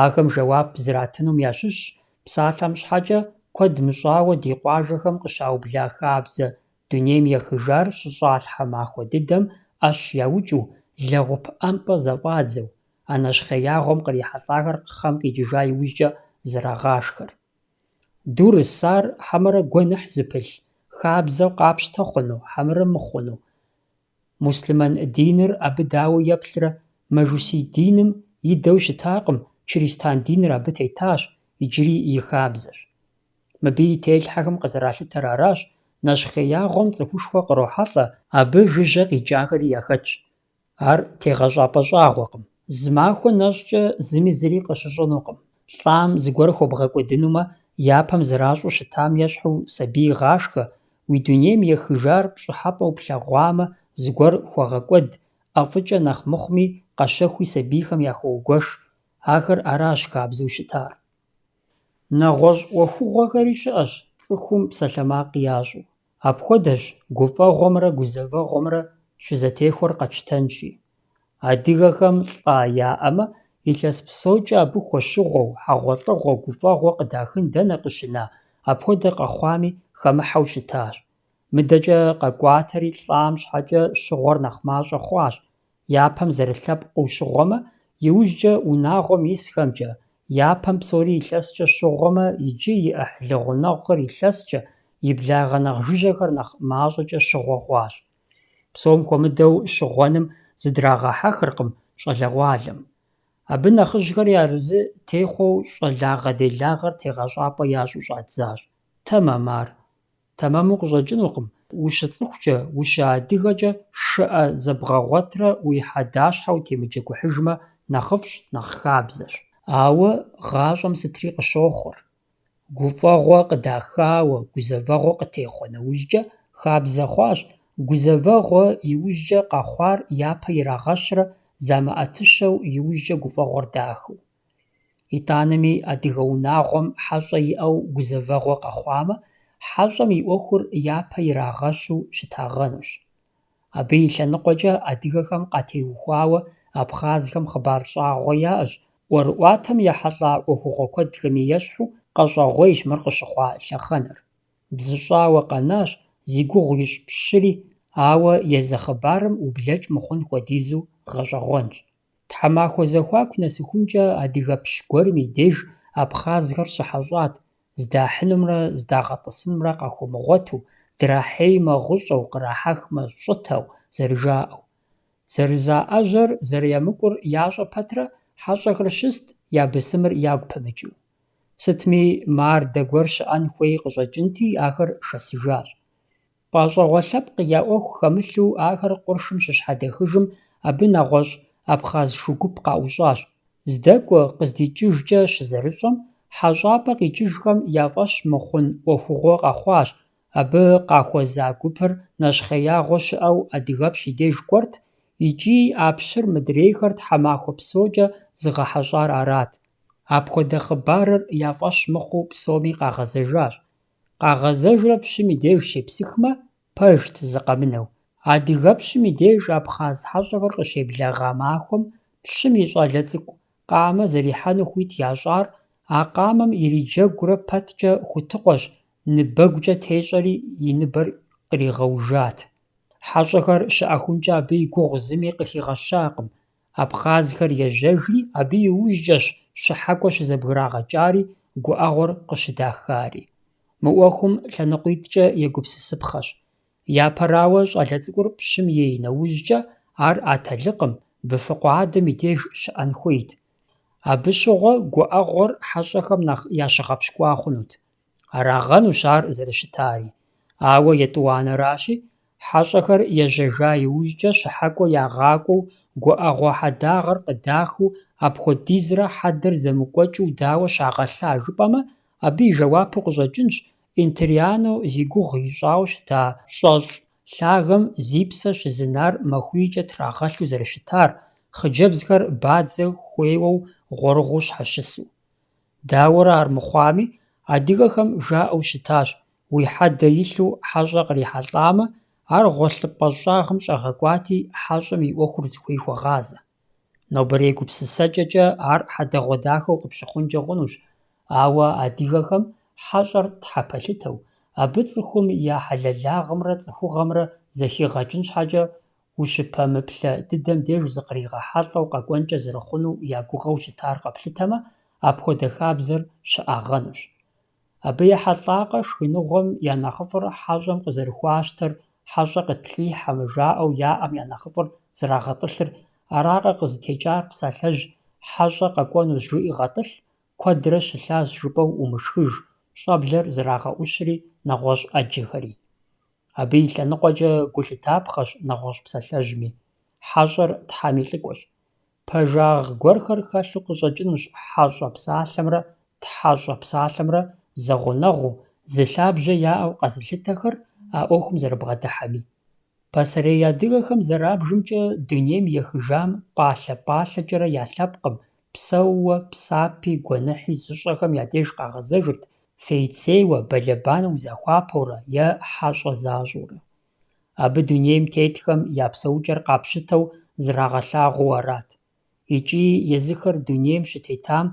Ахэм жэуап зыратынум ящыщщ псалъэм щхьэкӀэ куэд мыщӀауэ ди къуажэхэм къыщаубла хабзэ, дунейм ехыжар щыщӀалъхьэ махуэ дыдэм Ӏэщ яукӀыу, лэгъуп ӀэмпӀэ зэфӀадзэу, а нэщхъеягъуэм кърихьэлӀахэр кхъэм къикӀыжа иужькӀэ зэрагъашхэр. Дурысар хьэмэрэ гуэныхь зыпылъ хабзэу къапщтэ хъуну, хьэмэрэ мыхъуну? Муслъман диныр абы дауэ еплърэ? Мэжусий диным и дэу щытакъым, Чристан диныр абы тетащ, иджыри и хабзэщ. Мыбы и телъхьэхэм къызэралъытэр аращ: нэщхъеягъуэм цӏыхушхуэ кърохьэлӏэ, абы жыжьэ къикӏагъэри яхэтщ. Ар тегъэщӏапӏэ-щӏагъуэкъым. Зы махуэ нэщӏкӏэ зыми зыри къыщыщӏынукъым. ЛӀам зыгуэр хуэбгъэкӏуэдынумэ, япэм зэращӏу щытам ещхьу сабий гъашхэ, уи дунейм ехыжар пщӏыхьэпӏэу плъэгъуамэ, зыгуэр хуэгъэкӏуэд, ӏэфӏыкӏэ нэхъ мыхъуми къэщэхуи сабийхэм яхуэугуэш. Ахэр аращ хабзэу щытар. Нэгъуэщӏ ӏуэхугъуэхэри щыӏэщ, цӏыхум псалъэмакъ ящӏу. Апхуэдэщ гуфӏэгъуэмрэ гузэвэгъуэмрэ щызэтехуэр къэтщтэнщи. Адыгэхэм лӏа яӏэмэ, илъэс псокӏэ абы хуэщыгъуэу, хьэгъуэлӏыгъуэ, гуфӏэгъуэ къыдахын дэнэ къыщына, апхуэдэ къэхъуами хэмыхьэу щытащ. Мыдэкӏэ къэкӏуатэри лӏам щхьэкӏэ щыгъуэр нэхъ мащӏэ хъуащ. Япэм зэрылъэпкъыу щыгъуэмэ, иужькӏэ унагъуэм исхэмкӏэ, япэм псори илъэскӏэ щыгъуэмэ, иджы и ӏыхьлы гъунэгъухэр илъэскӏэ, и благъэ нэхъ жыжьэхэр нэхъ мащӏэкӏэ щыгъуэ хъуащ. Псом хуэмыдэу щыгъуэным зыдрагъэхьэхыркъым щӏалэгъуалэм. Абы нэхъыжьхэр ярызы техъуэу щӏалагъэ-делагъэр тегъэщӏапӏэ ящӏу щӏадзащ. Тэмэм ар. Тэмэму къыщӏэкӏынукъым, ущыцӏыхукӏэ, ущыадыгэкӏэ шыӏэ зэбгъэгъуэтрэ уи хьэдащхьэу темыджэгухьыжмэ, нэхъыфӏщ, нэхъ хабзэщ. Ауэ гъащӏэм сытри къыщохъур. Гуфӏэгъуэ къыдахауэ, гузэвэгъуэ къытехъуэ нэужькӏэ хабзэ хъуащ, гузэвэгъуэ иужькӏэ къэхъуар япэ ирагъэщрэ замыӏэтыщэу иужькӏэ гуфӏэгъуэр дахыу. ИтӀанэми адыгэ унагъуэм хьэщӏэ иӏэу гузэвэгъуэ къэхъуамэ, хьэщӏэм и ӏуэхур япэ ирагъэщу щытагъэнущ. Абы и лъэныкъуэкӏэ адыгэхэм къатеухуауэ абхъазхэм хъыбар щӏагъуэ яӏэщ. ӏуэрыӏуатэм ехьэлӏа ӏуэхугъуэ куэдхэми ещхьу къэщӏэгъуейщ мыр къыщыхъуа лъэхъэнэр. Бзыщӏауэ къэнащ, зи гугъу ищӏ пщыри, ауэ езы хъыбарым ублэкӏ мыхъун хуэдизу гъэщӏэгъуэнщ. Тхьэмахуэ зэхуаку нэсыхункӏэ адыгэ пщ гуэрым и деж абхъазхэр щыхьэщӏат, здахьынумрэ здагъэтӏысынумрэ къахуэмыгъуэту, драхьеймэ гъущӏэу, кърахьэхмэ щӏытэу, зэрыжаӏэу. Зэрызаӏэжьэр, зэрыемыкӏур ящӏэ пэтрэ, хьэщӏэхэр щыст я бысымыр ягу пымыкӏыу. Сытми мардэ гуэр щыӏэн хуей къыщӏэкӏынти, ахэр шэсыжащ. ПӀащӀэгъуэ лъэпкъ я ӏуэху хэмылъу ахэр къуршым щыщхьэдэхыжым, абы нэгъуэщӏ абхъаз шу гуп къаӏущӏащ. Здэкӏуэ къыздикӏыжкӏэ щызэрыщӏэм, хьэщӏапӏэ къикӏыжхэм я фӏэщ мыхъун ӏуэхугъуэ къэхъуащ. Абы къахуэза гупыр нэщхъеягъуэ щыӏэу адыгэпщ и деж кӏуэрт, икӏи а пщыр мыдрейхэр тхьэмахуэ псокӏэ зыгъэхьэщӏар арат. Апхуэдэ хъыбарыр я фӏэщ мыхъуу псоми къагъэзэжащ. Къагъэзэжрэ пщым и деж щепсыхмэ, пэжт зыкъэмынэу. Адыгэпщым и деж абхъаз хьэщӏэхэр къыщеблэгъа махуэм пщым и щӏалэ цӏыкӏу къамэ зэрихьэну хуит ящӏар, а къамэм ириджэгурэ пэткӏэ хутыкъуэщ, ныбэгукӏэ тещӏэри и ныбэр къригъэужат. Хьэщӏэхэр щыӏэхункӏэ абы и гугъу зыми къыхигъэщакъым. Абхъазхэр ежьэжри, абы иужькӏэщ щыхьэкӏуэ щызэбграгъэкӏари, гуӏэгъуэр къыщыдахари. Мы ӏуэхум лъэныкъуитӏкӏэ егупсысыпхъэщ. Япэрауэ щӏалэ цӏыкӏур пщым ей нэужькӏэ, ар ӏэтэлъыкъым, быфыкъуадэм и деж щыӏэн хуейт. Абы щыгъуэ гуӏэгъуэр хьэщӏэхэм нэхъ ящыгъэпщкӏуа хъунут. Арагъэнущ ар зэрыщытари. Ауэ етӏуанэращи, хьэщӏэхэр ежьэжа иужькӏэ щыхьэкӏуэ ягъакӏуэу, гуӏэгъуэ хьэдагъэр къыдахыу, апхуэдизрэ хьэдэр зэмыкӏуэкӏыу дауэ щагъэлъа жыпӏэмэ, абы и жэуапу къыщӏэкӏынщ Интриано зи гугъу ищӏауэ щыта щӏэщӏ лъагэм зи псэ щызынар махуийкӏэ трагъэлъу зэрыщытар, хъыджэбзхэр бадзэ хуейуэу гъуэрыгъыу щхьэщысу. Дауэрэ армыхъуами, адыгэхэм жаӏэу щытащ: уи хьэдэ илъу хьэщӏэ кърихьэлӏамэ, ар гъуэлъыпӏэ щӏагъым щӏэгъэкӏуати, хьэщӏэм и ӏуэхур зыхуей хуэгъазэ. Нобэрей гупсысэкӏэкӏэ ар хьэдэгъуэ дахэу къыпщыхъункӏэ хъунущ, ауэ адыгэхэм хьэщӏэр тхьэпэлъытэу, абы цӏыхум я хьэлэлагъымрэ цӏыхугъэмрэ зэхигъэкӏын щхьэкӏэ ущыпэмыплъэ дыдэм деж зыкъригъэхьэлӏэу къэкӏуэнкӏэ зэрыхъуну я гугъэу щытар къэплъытэмэ, апхуэдэ хабзэр щыӏагъэнущ. Абы ехьэлӀакъэ шхыныгъуэм я нэхъыфӀыр хьэщӀэм къызэрыхуащтэр хьэщӀэ къытлъихьэ жаӀэу яӀэм я нэхъыфӀыр зэрагъэтӀылъыр аракъэ къызытекӀар псалъэжь хьэщӀэ къэкӀуэнущ жыӀи гъэтӀылъ, куэдрэ щылъащ жыпӀэу умышхыж, щӀэблэр зэрагъэӀущри нэгъуэщӀ Ӏэджэхэри. Абы и лъэныкъуэкӀэ гу лъытапхъэщ нэгъуэщӀ псалъэжьми. ХьэщӀэр Тхьэм и лӀыкӀуэщ. Пэжагъ гуэрхэр хэлъу къыщӀэкӀынущ хьэщӀэ псалъэмрэ тхьэщӀэ псалъэмрэ зэгъунэгъуу, зы лъабжьэ яӀэу къэзылъытэхэр а Ӏуэхум зэрыбгъэдыхьэми. Пасэрей адыгэхэм зэрабжымкӀэ дунейм ехыжам пӀалъэ-пӀалъэкӀэрэ я лъэпкъым, псэууэ, псапи, гуэныхьи зыщӀэхэм я деж къагъэзэжырт, фейцейуэ, бэлэбанэу захуапэурэ е хьэщӀэ защӀэурэ. Абы дунейм тетхэм я псэукӀэр къапщытэу зрагъэлъагъуу арат. ИкӀи езыхэр дунейм щытетам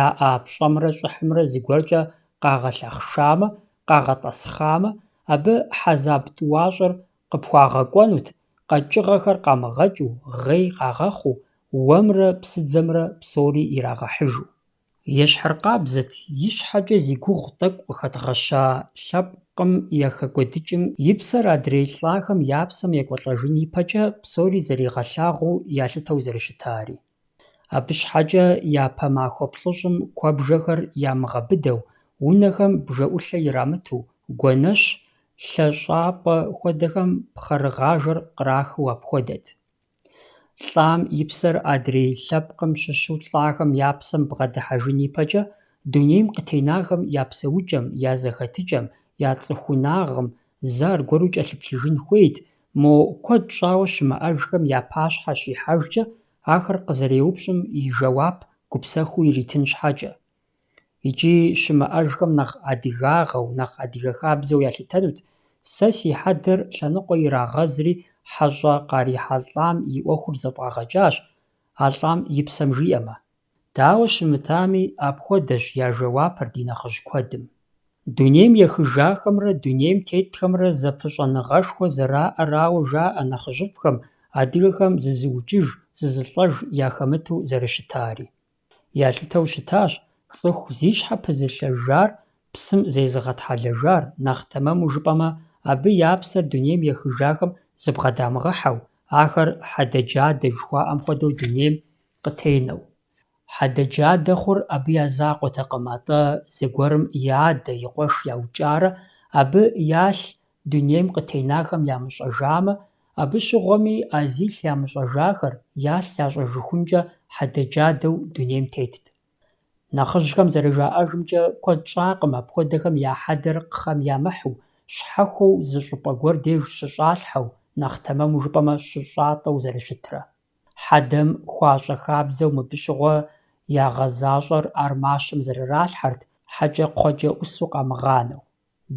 яӀа пщӀэмрэ щӀыхьымрэ зыгуэркӀэ къагъэлъахъшамэ, къагъэтӀысхъамэ, абы хьэзаб тӀуащӀэр къыпхуагъэкӀуэнут, къэкӀыгъэхэр къамыгъэкӀыу, гъей къагъэхъуу, уэмрэ псыдзэмрэ псори ирагъэхьыжу. Ещхьыркъабзэт и щхьэкӀэ зи гугъу тӀэкӀу къыхэдгъэща лъэпкъым яхэкӀуэдыкӀым и псэр адрей лӀахэм я псэм екӀуэлӀэжын ипэкӀэ псори зэригъэлъагъуу ялъытэу зэрыщытари. Абы щхьэкӀэ япэ махуэ плӀыщӀым куэбжэхэр ямыгъэбыдэу, унэхэм бжэӀулъэ ирамыту, гуэнэщ, лъэщӀапӀэ хуэдэхэм пхъэрыгъажэр кърахыу апхуэдэт. ЛӀам и псэр адрей лъэпкъым щыщу лӀахэм я псэм бгъэдыхьэжын ипэкӀэ, дунейм къытенахэм я псэукӀэм, я зэхэтыкӀэм, я цӀыхунагъым зэ аргуэру кӀэлъыплъыжын хуейт, мо куэд щӀауэ щымыӀэжхэм я пащхьэ щихьэжкӀэ, ахэр къызэреупщӀым и жэуап гупсэхуу иритын щхьэкӀэ. ИкӀи щымыӀэжхэм нэхъ адыгагъэу, нэхъ адыгэ хабзэу ялъытэнут, сэ си хьэдэр лъэныкъуэ ирагъэзри хьэщӀэ къарихьэ лӀам и Ӏуэхур зэфӀагъэкӀащ, а лӀам и псэм жиӀэмэ. Дауэ щымытами, апхуэдэщ я жэуапыр ди нэхъыжь куэдым. Дунейм ехыжахэмрэ дунейм тетхэмрэ зэпыщӀэныгъэшхуэ зэраӀэрауэ жаӀэ нэхъыжьыфӀхэм, адыгэхэм зызыукӀыж, зызылӀэж яхэмыту зэрыщытари. Ялъытэу щытащ цӀыху зи щхьэ пызылъэжар, псым зезыгъэтхьэлэжар, нэхъ тэмэму жыпӀэмэ, абы я псэр дунейм ехыжахэм зыбгъэдамыгъэхьэу, ахэр хьэдэджадэ жыхуаӀэм хуэдэу дунейм къытенэу. Хьэдэджадэ хъур абы я закъуэтэкъым, атӀэ зыгуэрым и адэ, и къуэш яукӀарэ, абы ялъ дунейм къытенахэм ямыщӀэжамэ, абы щыгъуэми а зилъ ямыщӀэжахэр ялъ ящӀэжыхункӀэ хьэдэджадэу дунейм тетт. Нэхъыжьхэм зэрыжаӀэжымкӀэ, куэд щӀакъым апхуэдэхэм я хьэдэр кхъэм ямыхьу, щхьэхуэу зы щӀыпӀэ гуэр деж щыщӀалъхьэу, нэхъ тэмэму жыпӀэмэ щыщӀатӀэу зэрыщытрэ. Хьэдэм хуащӀэ хабзэу мыбы щыгъуэ ягъэзащӀэр ар мащэм зэрыралъхьэрт, хьэкӀэ-кхъуэкӀэ Ӏусу къамыгъанэу.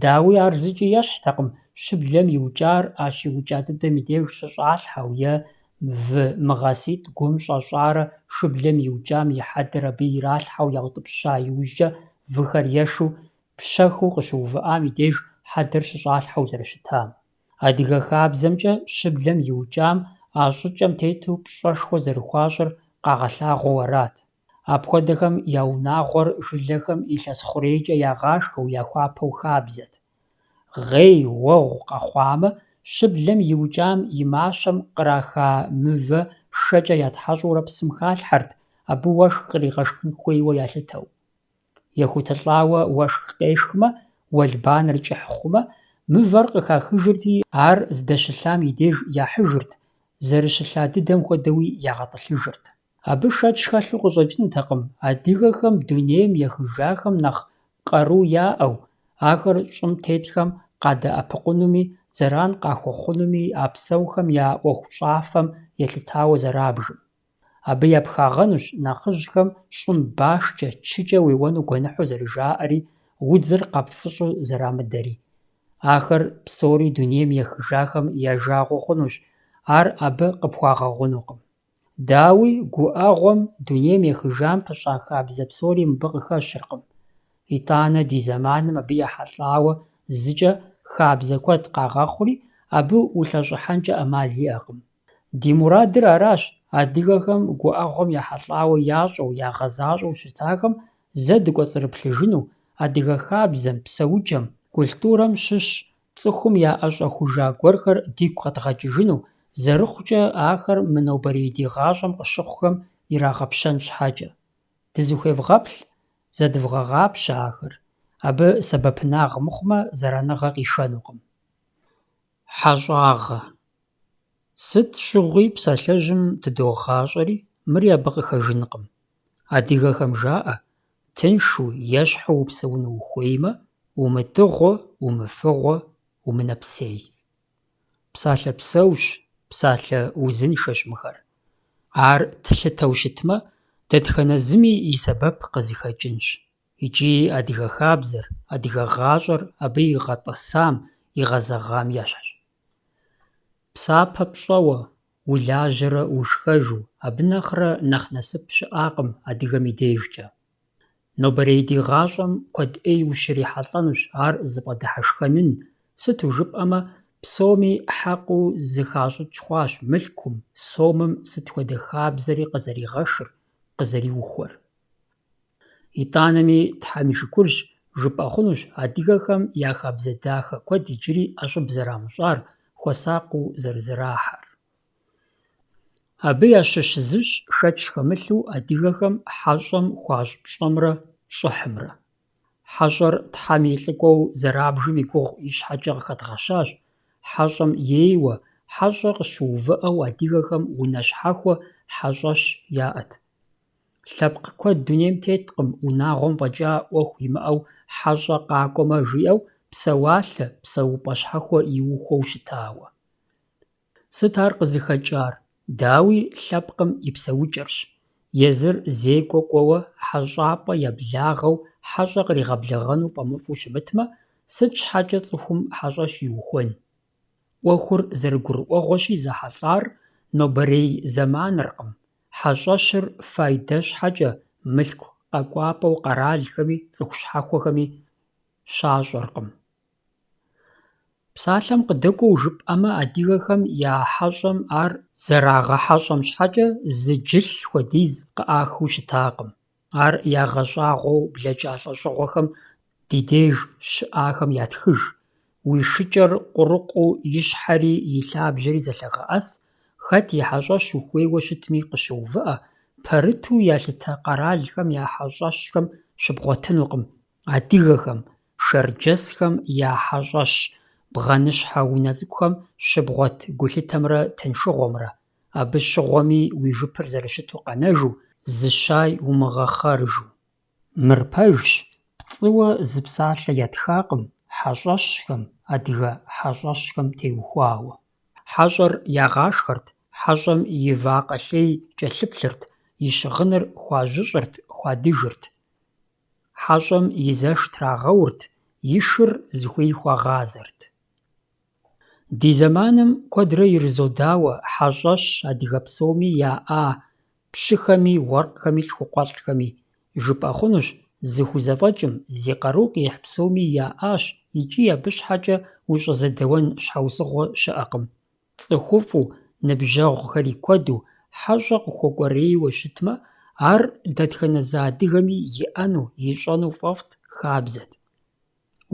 Дауи ар зыкӀи ещхьтэкъым, щыблэм иукӀар а щиукӀа дыдэм и деж щыщӀалъхьэу, е вы мыгъэситӀ гум щӀэщӀарэ шыблэм иукӀам и хьэдэр абы иралъхьэу яутӀыпща иужькӀэ, выхэр ешэу, пщэхыу къыщыувыӀам и деж хьэдэр щыщӀалъхьэу зэрыщытам. Адыгэ хабзэмкӀэ щыблэм иукӀам а щӀыкӀэм тету пщӀэшхуэ зэрыхуащӀыр къагъэлъагъуэу арат. Апхуэдэхэм я унагъуэр жылэхэм илъэс хъурейкӀэ ягъашхэу, яхуапэу хабзэт. Гъей, уэгъу къэхъуамэ, щыблэм иукӀам и мащэм къраха мывэ шэкӀэ ятхьэщӀурэ псым халъхьэрт, абы уэшх къригъэшхын хуейуэ ялъытэу. ЕхутэлӀауэ уэшх къешхмэ, уэлбанэр кӀыхь хъумэ, мывэр къыхахыжырти, ар здэщылъам и деж яхьыжырт, зэрыщылъа дыдэм хуэдэуи ягъэтӀылъыжырт. Абы шэч хэлъу къыщӀэкӀынутэкъым, адыгэхэм дунейм ехыжахэм нэхъ къару яӀэу, ахэр щӀым тетхэм къадэӀэпыкъунуми, зэран къахуэхъунуми а псэухэм я ӀуэхущӀафэм елъытауэ зэрабжым. Абы япхагъэнущ нэхъыжьхэм щӀым башкӀэ, чыкӀэ уеуэну гуэныхьу зэрыжаӀэри, удзыр къэпфӀыщӀу зэрамыдэри. Ахэр псори дунейм ехыжахэм я жагъуэ хъунущ, ар абы къыпхуагъэгъунукъым. Дауи гуӀэгъуэм дунейм ехыжам пыщӀа хабзэ псори мыбы къыхэщыркъым. ИтӀанэ ди зэманым абы ехьэлӀауэ зыкӀэ хабзэ куэд къагъэхъури, абы улъэщӀыхьэнкӀэ Ӏэмал иӀэкъым. Ди мурадыр аращ, адыгэхэм гуӀэгъуэм ехьэлӀауэ ящӀэу, ягъэзащӀэу щытахэм зэ дыкӀуэцӀрыплъыжыну, адыгэ хабзэм, псэукӏэм, культурэм щыщ цӏыхум я ӏэщӏэхужа гуэрхэр дигу къэдгъэкӏыжыну, зэрыхъукӏэ ахэр мы нобэрей ди гъащӏэм къыщыхъухэм ирагъэпщэн щхьэкӏэ. Дызыхуевгъэплъ, зэдывгъэгъапщэ ахэр, абы сэбэпынагъ мыхъумэ, зэраныгъэ къишэнукъым. ХьэщӀагъэ. Сыт щыгъуи псалъэжьым тыдогъащӏэри, мыри абы къыхэжынкъым. Адыгэхэм жаӏэ: тыншу, ещхьу упсэуну ухуеймэ, умытыгъуэ, умыфыгъуэ, умынэпсей. Псалъэ псэущ, псалъэ узыншэщ мыхэр. Ар тлъытэу щытмэ, дэтхэнэ зыми и сэбэп къызыхэкӏынщ. Икӏи адыгэ хабзэр, адыгэ гъащӏэр абы игъэтӏысам, игъэзэгъам ещхьщ. Псапэ пщӏэуэ, улажьэрэ ушхэжу, абы нэхърэ нэхъ насып щыӏакъым адыгэм и дежкӏэ. Нобэрей ди гъащӏэм куэд ӏей ущрихьэлӏэнущ ар зыфӏэдыхьэшхэнын, сыту жыпӏэмэ, псоми хьэкъыу зыхащӏыкӏ хъуащ мылъкум, сомым сыт хуэдэ хабзэри къызэригъэшыр, къызэриухуэр. ИтӀанэми Тхьэм и шыкурщ, жыпӏэ хъунущ адыгэхэм я хабзэ дахэ куэд иджыри ӏэщӏыб зэрамыщӏар, хуэсакъыу зэрызэрахьэр. Абы ящыщ зыщ шэч хэмылъу адыгэхэм хьэщӏэм хуащӏ пщӏэмрэ щӏыхьымрэ. ХьэщӀэр Тхьэм и лӀыкӀуэу зэрабжым и гугъу и щхьэкӀэ къыхэдгъэщащ. ХьэщӀэм ейуэ, хьэщӀэ къыщыувыӀэу адыгэхэм унэ щхьэхуэ хьэщӀэщ яӀэт. Лъэпкъ куэд дунейм теткъым унагъуэм фӀэкӀа Ӏуэху имыӀэу хьэщӀэ къакӀуэмэ жиӀэу псэуалъэ, псэупӀэ щхьэхуэ иухуэу щытауэ. Сыт ар къызыхэкӀар? Дауи лъэпкъым и псэукӀэрщ. Езыр зекӀуэ кӀуэуэ, хьэщӀапӀэ еблагъэу, хьэщӀэ къригъэблэгъэну фӀэмыфӀу щымытмэ, сыт щхьэкӀэ цӀыхум хьэщӀэщ иухуэн? Ӏуэхур зэрыгурыӀуэгъуэщи зэхьэлӀар нобэрей зэманыркъым. ХьэщӀэщыр файдэ щхьэкӀэ мылъку къэкӀуапӀэу къэралхэми, цӀыху щхьэхуэхэми щащӀэркъым. Псалъэм къыдэкӀуэу жыпӀэмэ, адыгэхэм я хьэщӀэм ар зэрагъэхьэщӀэм щхьэкӀэ зы джылъ хуэдиз къыӀахыу щытакъым. Ар ягъэщӀагъуэу блэкӀа лӀэщӀыгъуэхэм ди деж щыӀахэм ятхыж. Уи шыкӀэр къурыкъуу ищхьэри и лъабжьэри зэлъагъэӀэс, хэт и хьэщӀэщ ухуейуэ щытми къыщыувыӀэ, пэрыту ялъытэ къэралхэм я хьэщӀэщхэм щыбгъуэтынукъым. Адыгэхэм, шэрджэсхэм я хьэщӀэщ бгъэныщхьэ унэ цӀыкӀухэм щыбгъуэт гулъытэмрэ тыншыгъуэмрэ. Абы щыгъуэми уи жыпыр зэрыщыту къэнэжу, зыщай умыгъэхъэрыжу. Мыр пэжщ, пцӀыуэ зы псалъэ ятхакъым хьэщӀэщхэм, адыгэ хьэщӀэщхэм теухуауэ. ХьэщӀэр ягъашхэрт, хьэщӀэм и вакъэлъей кӀэлъыплъырт, и щыгъыныр хуажьыщӀырт, хуадыжырт. ХьэщӀэм и зэш трагъэурт, и шыр зыхуей хуагъазэрт. Ди зэманым куэдрэ ирызодауэ хьэщӀэщ адыгэ псоми яӀа пщыхэми, уэркъхэми, лъхукъуэлӀхэми. ЖыпӀэ хъунущ, зыхузэфӀэкӀым, зи къару къихь псоми яӀащ икӀи абы щхьэкӀэ ущӀызэдэуэн щхьэусыгъуэ щыӀэкъым. ЦӀыхуфӀу, ныбжьэгъухэри куэду, хьэщӀэ къыхуэкӀуэрейуэ щытмэ, ар дэтхэнэ зы адыгэми иӀэну, ищӀэну фӀэфӀт хабзэт.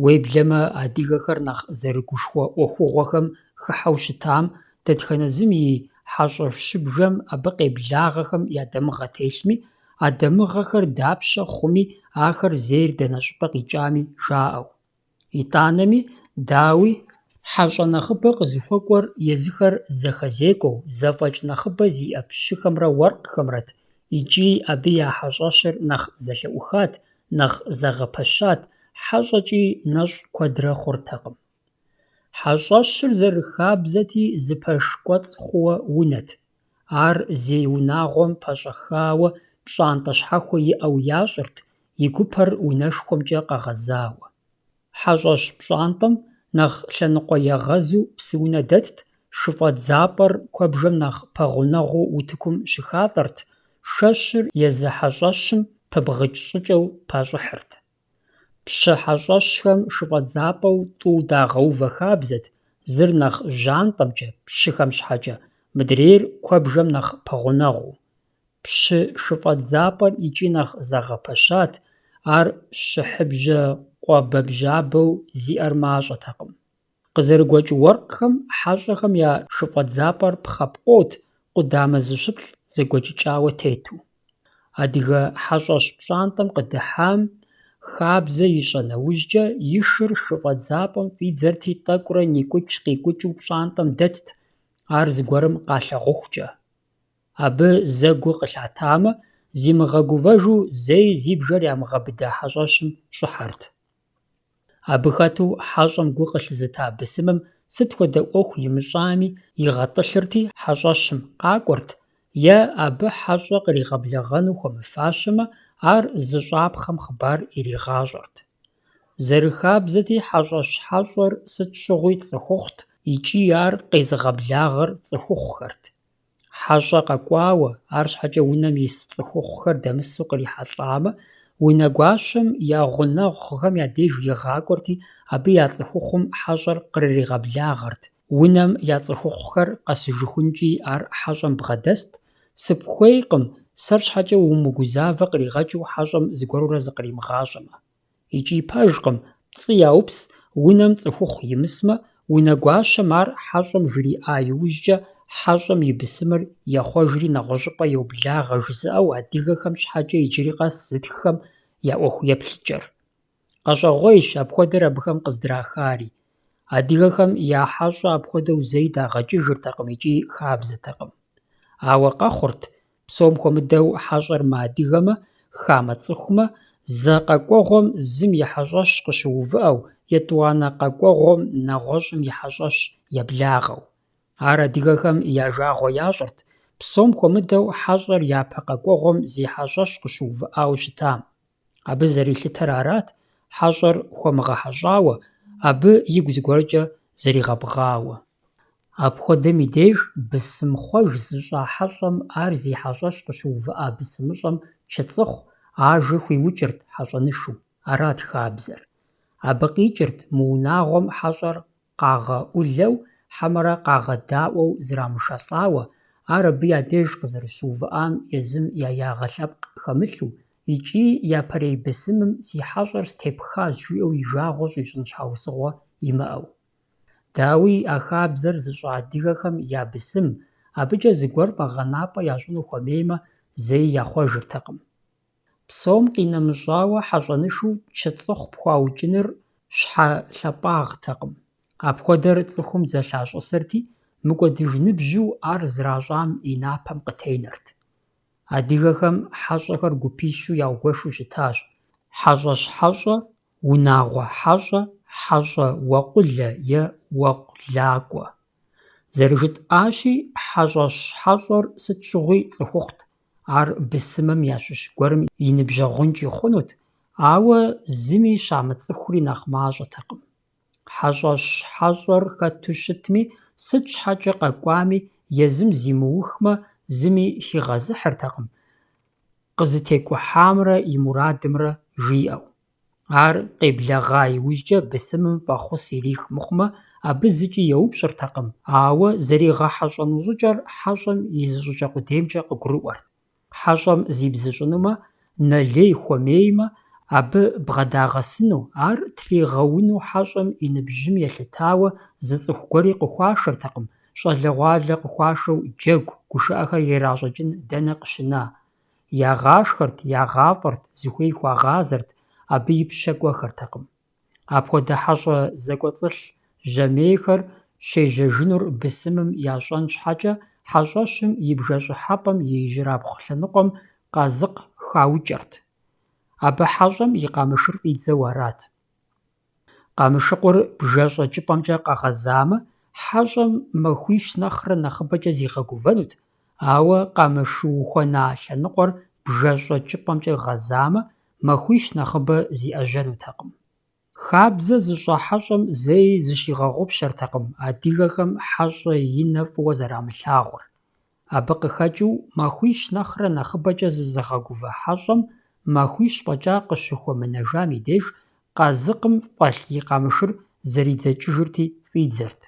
Уеблэмэ, адыгэхэр нэхъ зэрыгушхуэ Ӏуэхугъуэхэм хыхьэу щытам, дэтхэнэ зым и хьэщӀэ щыбжэм абы къеблагъэхэм я дамыгъэ телъми, а дамыгъэхэр дапщэ хъуми, ахэр зейр дэнэ щӀыпӀэ къикӀами жаӀэу. ИтӀанэми, дауи, хьэщӀэ нэхъыбэ къызыхуэкӀуэр езыхэр зэхэзекӀуэу, зэфӀэкӀ нэхъыбэ зиӀэ пщыхэмрэ уэркъхэмрэт, икӀи абы я хьэщӀэщыр нэхъ зэлъэӀухат, нэхъ зэгъэпэщат, хьэщӀэкӀи нэщӀ куэдрэ хъуртэкъым. ХьэщӀэщыр зэрыхабзэти зы пэш кӀуэцӀ хъууэ унэт. Ар зей унагъуэм пэщӀэхауэ, пщӀантӀэ щхьэхуэ иӀэу ящӀырт, и гупэр унэшхуэмкӀэ къэгъэзауэ. ХьэщӀэщ пщӀантӀэм нэхъ лъэныкъуэ егъэзу псы унэ дэтт, шыфӀэдзапӀэр куэбжэм нэхъ пэгъунэгъуу утыкум щыхатӀэрт, шэщыр езы хьэщӀэщым пыбгъыкӀ щӀыкӀэу пащӀыхьырт. Пщы хьэщӀэщхэм шыфӀэдзапӀэу тӀу дагъэувэ хабзэт, зыр нэхъ жьантӀэмкӀэ, пщыхэм щхьэкӀэ, мыдрейр куэбжэм нэхъ пэгъунэгъуу. Пщы шыфӀэдзапӀэр икӀи нэхъ зэгъэпэщат, ар щыхьыбжьэ къуабэбжьабэу зиӏэр мащӏэтэкъым. Къызэрыгуэкӏ уэркъхэм хьэщӏэхэм я шыфӏэдзапӏэр пхъэпкъот, къудамэ зыщыплӏ зэгуэкӏыкӏауэ тету. Адыгэ хьэщӏэщ пщӏантӏэм къыдыхьам хабзэ ищӏэ нэужькӏэ и шыр шыфӏэдзапӏэм фӏидзэрти тӏэкӏурэ никӏукӏ-къикӏукӏыу пщӏантӏэм дэтт, ар зыгуэрым къалъагъухукӏэ. Абы зэгуэ къылъатамэ, зимыгъэгувэжу зэи зи бжэр ямыгъэбыда хьэщӏэщым щӏыхьэрт. Абы хэту хьэщӏэм гу къылъызыта бысымым сыт хуэдэ ӏуэху имыщӏами, игъэтӏылъырти хьэщӏэщым къакӏуэрт, е абы хьэщӏэ къригъэблэгъэну хуэмыфащэмэ, ар зыщӏапхъэм хъыбар иригъащӏэрт. Зэрыхабзэти хьэщӏэщ-хьэщӏэр сыт щыгъуи цӏыхухъут икӏи ар къезыгъэблагъэр цӏыхухъухэрт. Хьэщӏэ къэкӏуауэ, арщхьэкӏэ унэм ис цӏыхухъухэр дэмысу кърихьэлӏамэ, унэгуащэм я гъунэгъухэм я деж игъакӏуэрти, абы я цӏыхухъум хьэщӏэр кърыригъэблагъэрт. Унэм я цӏыхухъухэр къэсыжыхункӏи ар хьэщӏэм бгъэдэст, сыпхуейкъым, сэр щхьэкӏэ умыгузавэ къригъэкӏыу хьэщӏэм зыгуэрурэ зыкъримыгъащӏэмэ. Икӏи пэжкъым, пцӏы яупс, унэм цӏыхухъу имысмэ, унэгуащэм ар хьэщӏэм жриӏа иужькӏэ хьэщӏэм и бысымыр ехъуэжри нэгъуэщӏыпӏэ йоблагъэ жызыӏэу адыгэхэм щхьэкӏэ иджыри къэс зытххэм я ӏуэху еплъыкӏэр. Къэщӏэгъуейщ апхуэдэр абыхэм къыздрахари. Адыгэхэм я хьэщӏэ апхуэдэу зэи дагъэкӏыжыртэкъым икӏи хабзэтэкъым. Ауэ къэхъурт, псом хуэмыдэу хьэщӏэр мыадыгэмэ, хамэ цӏыхумэ, зэ къэкӏуэгъуэм зым и хьэщӏэщ къыщыувыӏэу, етӏуанэ къэкӏуэгъуэм нэгъуэщӏым и хьэщӏэщ еблагъэу. Ар адыгэхэм я жагъуэ ящӏырт, псом хуэмыдэу хьэщӏэр япэ къэкӏуэгъуэм зи хьэщӏэщ къыщыувыӏауэ щытам. Абы зэрилъытэр арат, хьэщӏэр хуэмыгъэхьэщӏауэ, абы игу зыгуэркӏэ зэригъэбгъауэ. Апхуэдэм и деж бысымхъуэж зыщӏа хьэщӏэм ар зи хьэщӏэщ къыщыувыӏа бысымыщӏэм чыцӏыху, ажэ хуиукӏырт хьэщӏэнышу, арат хабзэр. Абы къикӏырт мыунагъуэм хьэщӏэр къагъэӏулэу, хьэмэрэ къагъэдаӏуэу зрамышэлӏауэ, ар абы я деж къызэрыщыувыӏам езым я ягъэ лъэпкъ хэмылъу, икӏи япэрей бысымым си хьэщӏэр степхащ жиӏэу и жагъуэ щӏищӏын щхьэусыгъуэ имыӏэу. Дауи а хабзэр зыщӏа адыгэхэм я бысым, абыкӏэ зыгуэр фӏэгъэнапӏэ ящӏыну хуэмеймэ, зэи яхъуэжыртэкъым. Псом къинэмыщӏауэ хьэщӏэнышу чыцӏыху пхуаукӏыныр щхьэлъапӏагътэкъым. Апхуэдэр цӏыхум зэлъащӏысырти, мыкӏуэдыж ныбжьу ар зращӏам и напэм къытенэрт. Адыгэхэм хьэщӏэхэр гупищу яугуэшу щытащ: хьэщӏэщ-хьэщӏэ, унагъуэ-хьэщӏэ, хьэщӏэ-уэкъулэ е уэкъулакӏуэ. Зэрыжытӏащи, хьэщӏэщ-хьэщӏэр сыт щыгъуи цӏыхухъут, ар бысымым ящыщ гуэрым и ныбжьэгъункӏ ихъунут, ауэ зыми щамыцӏыхури нэхъ мащӏэтэкъым. Хьэщӏэщ-хьэщӏэр хэту щытми, сыт щхьэкӏэ къэкӏуами, езым зимыухмэ, зыми хигъэзыхьыртэкъым, къызытекӏухьамрэ и мурадымрэ жиӏэу. Ар къеблэгъа иужькӏэ бысымым фӏэхъус ирих мыхъумэ, абы зыкӏи еупщӏыртэкъым, ауэ зэригъэхьэщӏэну щӏыкӏэр хьэщӏэм и зыщӏыкӏэ къудеймкӏэ къыгурыӏуэрт. Хьэщӏэм зибзыщӏынумэ, налей хуэмеймэ, абы бгъэдагъэсыну, ар тригъэуну хьэщӏэм и ныбжьым елъытауэ зы цӏыху гуэри къыхуашэртэкъым, щӏалэгъуалэ къыхуашэу джэгу, гушыӏэхэр иращӏэкӏын дэнэ къыщына. Ягъашхэрт, ягъафӏэрт, зыхуей хуагъазэрт, абы и пщэ кӏуэхэртэкъым. Апхуэдэ хьэщӏэ зэкӏуэцӏылъ жьэмейхэр щежьэжынур бысымым ящӏэн щхьэкӏэ, хьэщӏэщым и бжэщӏыхьэпӏэм и ижьырабгъу лъэныкъуэм къазыкъ хаукӏэрт. Абы хьэщӏэм и къамышыр фӏидзэу арат. Къамышыкъур бжэщӏэ кӏыпӏэмкӏэ къэгъэзамэ, хьэщӏэм махуищ нэхърэ нэхъыбэкӏэ зигъэгувэнут, ауэ къамышыухуэна лъэныкъуэр бжэщӏэ кӏыпӏэмкӏэ гъэзамэ, махуищ нэхъыбэ зиӏэжьэнутэкъым. Хабзэ зыщӏа хьэщӏэм зэи зыщигъэгъупщэртэкъым адыгэхэм хьэщӏэ и нэ фӏыуэ зэрамылъагъур. Абы къыхэкӏыу, махуищ нэхърэ нэхъыбэкӏэ зызыгъэгува хьэщӏэм махуищ фӏэкӏа къыщыхуэмынэжам и деж къазыкъым фӏэлъ и къамышыр зэридзэкӏыжырти фӏидзэрт.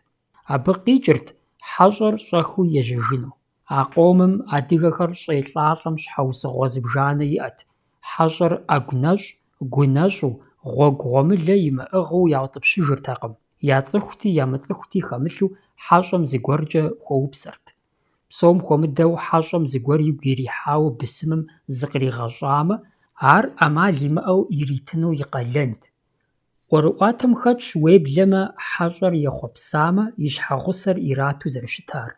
Абы къикӏырт хьэщӏэр щӏэхыу ежьэжыну. А къомым адыгэхэр щӏелӏалӏэм щхьэусыгъуэ зыбжанэ иӏэт: хьэщӏэр ӏэгу нэщӏ, гунэщӀу, гъуэгу гъуэмылэ имыӀыгъыу яутӀыпщыжыртэкъым, яцӀыхути ямыцӀыхути хэмылъу хьэщӀэм зыгуэркӀэ хуэупсэрт. Псом хуэмыдэу хьэщӀэм зыгуэр игу ирихьауэ бысымым зыкъригъэщӀамэ, ар Ӏэмал имыӀэу иритыну и къалэнт. ӀуэрыӀуатэм хэтщ уеблэмэ хьэщӀэр ехъуэпсамэ и щхьэгъусэр ирату зэрыщытар.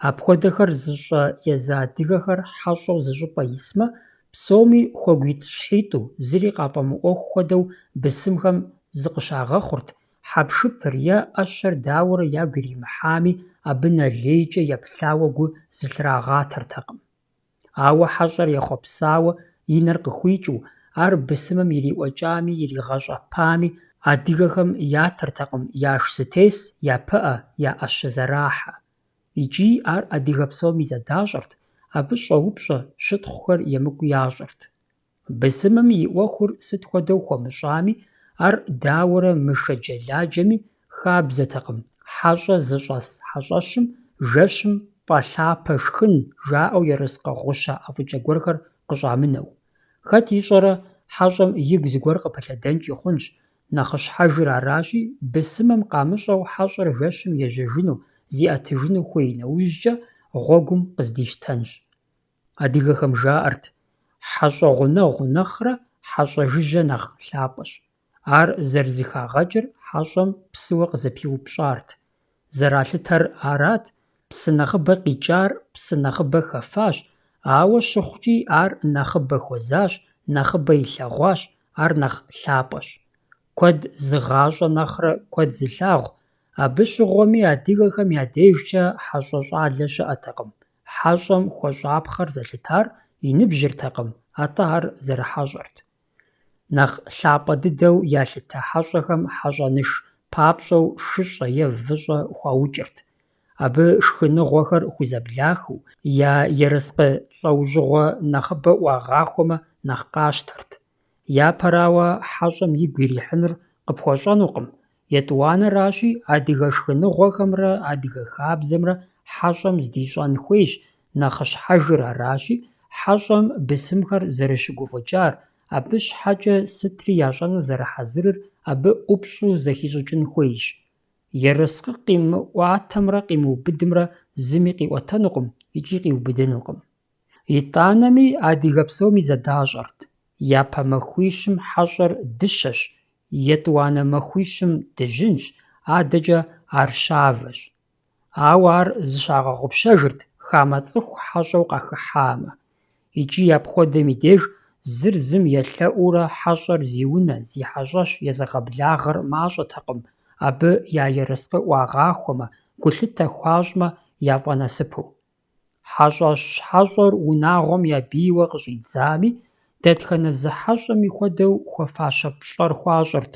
Апхуэдэхэр зыщӀэ езы адыгэхэр хьэщӀэу зыщӀыпӀэ исмэ, псоми хуэгуитӀ-щхьитӀу, зыри къафӀэмыӀуэху хуэдэу бысымхэм зыкъыщагъэхъурт, хьэпшыпыр е Ӏэщэр дауэрэ ягу иримыхьами, абы нэлейкӀэ еплъауэ гу зылърагъатэртэкъым. Ауэ хьэщӀэр ехъуэпсауэ, и нэр къыхуикӀыу, ар бысымым ириӀуэкӀами иригъэщӀэпами, адыгэхэм ятэртэкъым яш зытес, япыӀэ, яӀэщэзэрахьэ. ИкӀи ар адыгэ псом и зэдащӀэрт, абы щӀэупщӀэ, щытхъухэр емыкӀуу ящӀырт. Бысымым и Ӏуэхур сыт хуэдэу хуэмыщӀами, ар дауэрэ мышэджэладжэми хабзэтэкъым, хьэщӀэ зыщӀэс хьэщӀэщым жэщым «пӀэлъапэ шхын» жаӀэу ерыскъы-гъущэ ӀэфӀыкӀэ гуэрхэр къыщӀамынэу. Хэт ищӀэрэ, хьэщӀэм игу зыгуэр къыпэлъэдэнкӀи хъунщ, нэхъыщхьэжыр аращи, бысымым къамыщӀэу хьэщӀэр жэщым ежьэжыну, зиӀэтыжыну хуей нэужькӀэ, гъуэгум къыздищтэнщ. Адыгэхэм жаӀэрт: «ХьэщӀэ-гъунэгъу нэхърэ хьэщӀэ-жыжьэ нэхъ лъапӀэщ». Ар зэрызыхагъэкӀыр хьэщӀэм псыуэ къызэпиупщӀарт. Зэралъытэр арат: псы нэхъыбэ къикӀар псы нэхъыбэ хэфащ, ауэ щыхъукӀи ар нэхъыбэ хуэзащ, нэхъыбэ илъэгъуащ, ар нэхъ лъапӀэщ. Куэд зыгъащӀэ нэхърэ куэд зылъагъу, абы щыгъуэми адыгэхэм я дежкӀэ хьэщӀэ щӀалэ щыӀэтэкъым. ХьэщӀэм хуэщӀапхъэр зэлъытар и ныбжьыртэкъым, атӀэ ар зэрыхьэщӀэрт. Нэхъ лъапӀэ дыдэу ялъытэ хьэщӀэхэм хьэщӀэныш папщӀэу шыщӀэ е выщӀэ хуаукӀырт. Абы шхыныгъуэхэр хузэблахыу, я ерыскъы лӀэужьыгъуэ нэхъыбэ Ӏуагъахуэмэ, нэхъ къащтэрт. Япэрауэ хьэщӀэм игу ирихьынур къыпхуэщӀэнукъым. ЕтӀуанэращи, адыгэ шхыныгъуэхэмрэ адыгэ хабзэмрэ хьэщӀэм здищӀэн хуейщ, нэхъыщхьэжыр аращи, хьэщӀэм бысымхэр зэрыщыгуфӀыкӀар, абы щхьэкӀэ сытри ящӀэну зэрыхьэзырыр абы ӀупщӀу зэхищӀыкӀын хуейщ. Ерыскъы къимыӀуатэмрэ къимыубыдымрэ зыми къиӀуэтэнукъым икӀи къиубыдынукъым. ИтӀанэми адыгэ псом и зэдащӀэрт. Япэ махуищым хьэщӀэр дыщэщ, етӀуанэ махуищым дыжьынщ, адэкӀэ ар щавэщ. Ауэ ар зыщагъэгъупщэжырт, хамэ цӀыху хьэщӀэу къахыхьамэ. ИкӀи апхуэдэм и деж зыр зым елъэӀуурэ хьэщӀэр зи унэ, зи хьэщӀэщ езыгъэблагъэр мащӀэтэкъым, абы я ерыскъы Ӏуагъахуэмэ, гулъытэ хуащӀмэ, яфӀэнасыпу. ХьэщӀэщ-хьэщӀэр унагъуэм ябийуэ къыщӀидзами, дэтхэнэ зы хьэщӀэми хуэдэу хуэфащэ пщӀэр хуащӀырт,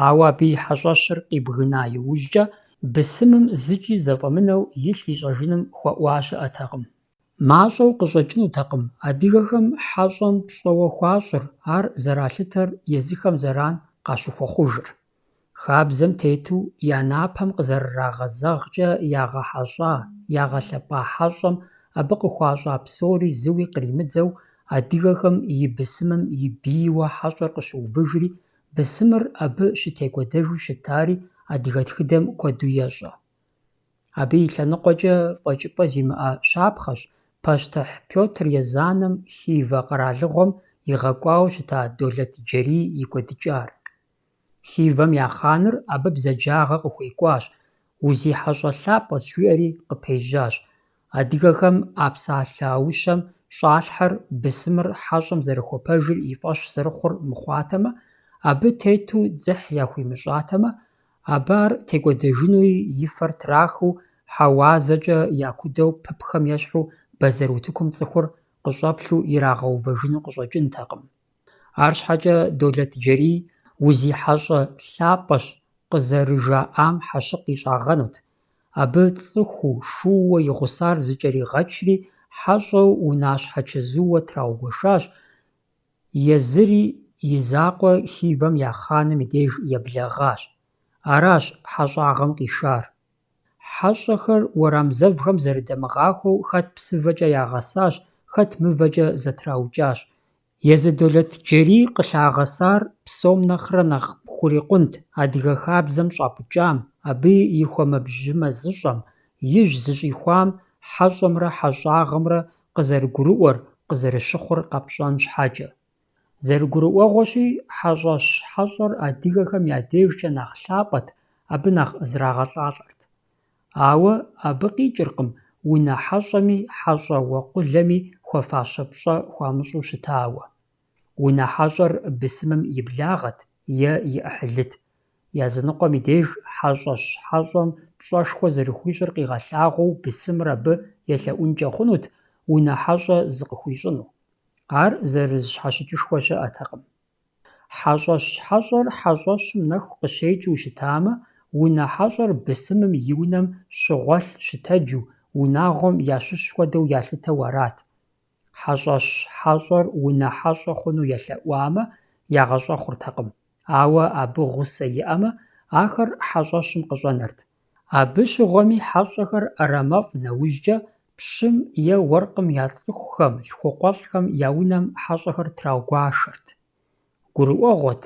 ауэ абы и хьэщӀэщыр къибгына иужькӀэ, бысымым зыкӀи зэфӀэмынэу илъ ищӀэжыным хуэӀуа щыӀэтэкъым. МащӀэу къыщӀэкӀынутэкъым адыгэхэм хьэщӀэм пщӀэуэ хуащӀыр, ар зэралъытэр езыхэм зэран къащыхуэхъужыр. Хабзэм тету я напэм къызэрырагъэзэгъкӀэ ягъэхьэщӀа, ягъэлъэпӀа хьэщӀэм абы къыхуащӀа псори зыуи къримыдзэу, адыгэхэм и бысымым и бийуэ хьэщӀэр къыщыувыжри, бысымыр абы щытекӀуэдэжу щытари адыгэ тхыдэм куэду ещӀэ. Абы и лъэныкъуэкӀэ фӀэкӀыпӀэ зимыӀэ щапхъэщ пащтыхь Пётр Езанэм Хивэ къэралыгъуэм игъэкӀуауэ щыта Долэт Джэрий и куэдыкӀар. Хивэм я хъаныр абы бзаджагъэ къыхуекӀуащ, «УзихьэщӀэ лъапӀэщ» жиӀэри къыпежьащ. Адыгэхэм а псалъэ ущэм щӀалъхьэр бысымыр хьэщӀэм зэрыхуэпэжыр и фӀэщ зэрыхъур мыхъуатэмэ, абы тету дзыхь яхуимыщӀатэмэ, абы ар текӀуэдэжынуи и фэр трахыу, хьэуазэкӀэ якудэу пыпхэм ещхьу бэзэр утыкум цӀыхур къыщӀэплъу ирагъэувэжыну къыщӀэкӀынтэкъым. АрщхьэкӀэ Долэт Джэрий «УзихьэщӀэ лъапӀэщ» къызэрыжаӀам хьэщыкъ ищӀагъэнут. Абы цӀыхуу, шууэ и гъусар зыкӀэригъэчри, хьэщӀэу унащхьэ чэзууэ траугуэшащ, езыри и закъуэ Хивэм я хъаным и деж еблэгъащ. Аращ хьэщӀагъэм къишар. ХьэщӀэхэр уэрамзэвхэм зэрыдэмыгъахуэу хэт псывэкӀэ ягъэсащ, хэт мывэкӀэ зэтраукӀащ. Езыдолэт джэри къылъагъэсар псом нэхърэ нэхъ пхурикъунт адыгэ хабзэм щӀапӀыкӀам, абы и хуэмыбжьымэ зыщӀэм, ижь зыщӀихуам хьэщӀэмрэ хьэщӀагъэмрэ къызэрыгурыӀуэр, къызэрыщыхъур къэпщӀэн щхьэкӀэ. ЗэрыгурыӀуэгъуэщи, хьэщӀэщ-хьэщӀэр адыгэхэм я дежкӀэ нэхъ лъапӀэт, абы нэхъ зрагъэлӀалӀэрт. Ауэ абы къикӀыркъым унэ хьэщӀэми хьэщӀэ уэкъулэми хуэфащэ пщӀэ хуамыщӀу щытауэ. Унэ хьэщӀэр бысымым и благъэт е и Ӏыхьлыт. Языныкъуэм и деж хьэщӀэщ-хьэщӀэм пщӀэшхуэ зэрыхуищӀыр къигъэлъагъуэу бысымыр абы елъэӀункӀэ хъунут унэ хьэщӀэ зыкъыхуищӀыну. Ар зэрызыщхьэщыкӀышхуэ щыӀэтэкъым. ХьэщӀэщ-хьэщӀэр хьэщӀэщым нэху къыщекӀыу щытамэ, унэ хьэщӀэр бысымым и унэм щыгъуэлъ щытэджу, унагъуэм ящыщ хуэдэу ялъытэу арат. ХьэщӀэщ-хьэщӀэр унэ хьэщӀэ хъуну елъэӀуамэ, ягъэщӀэхъуртэкъым, ауэ абы гъусэ иӀэмэ, ахэр хьэщӀэщым къыщӀэнэрт. Абы щыгъуэми хьэщӀэхэр ӀэрамэфӀ нэужькӀэ пщым е уэркъым я цӀыхухэм, лъхукъуэлӀхэм я унэм хьэщӀэхэр траугуашэрт. ГурыӀуэгъуэт,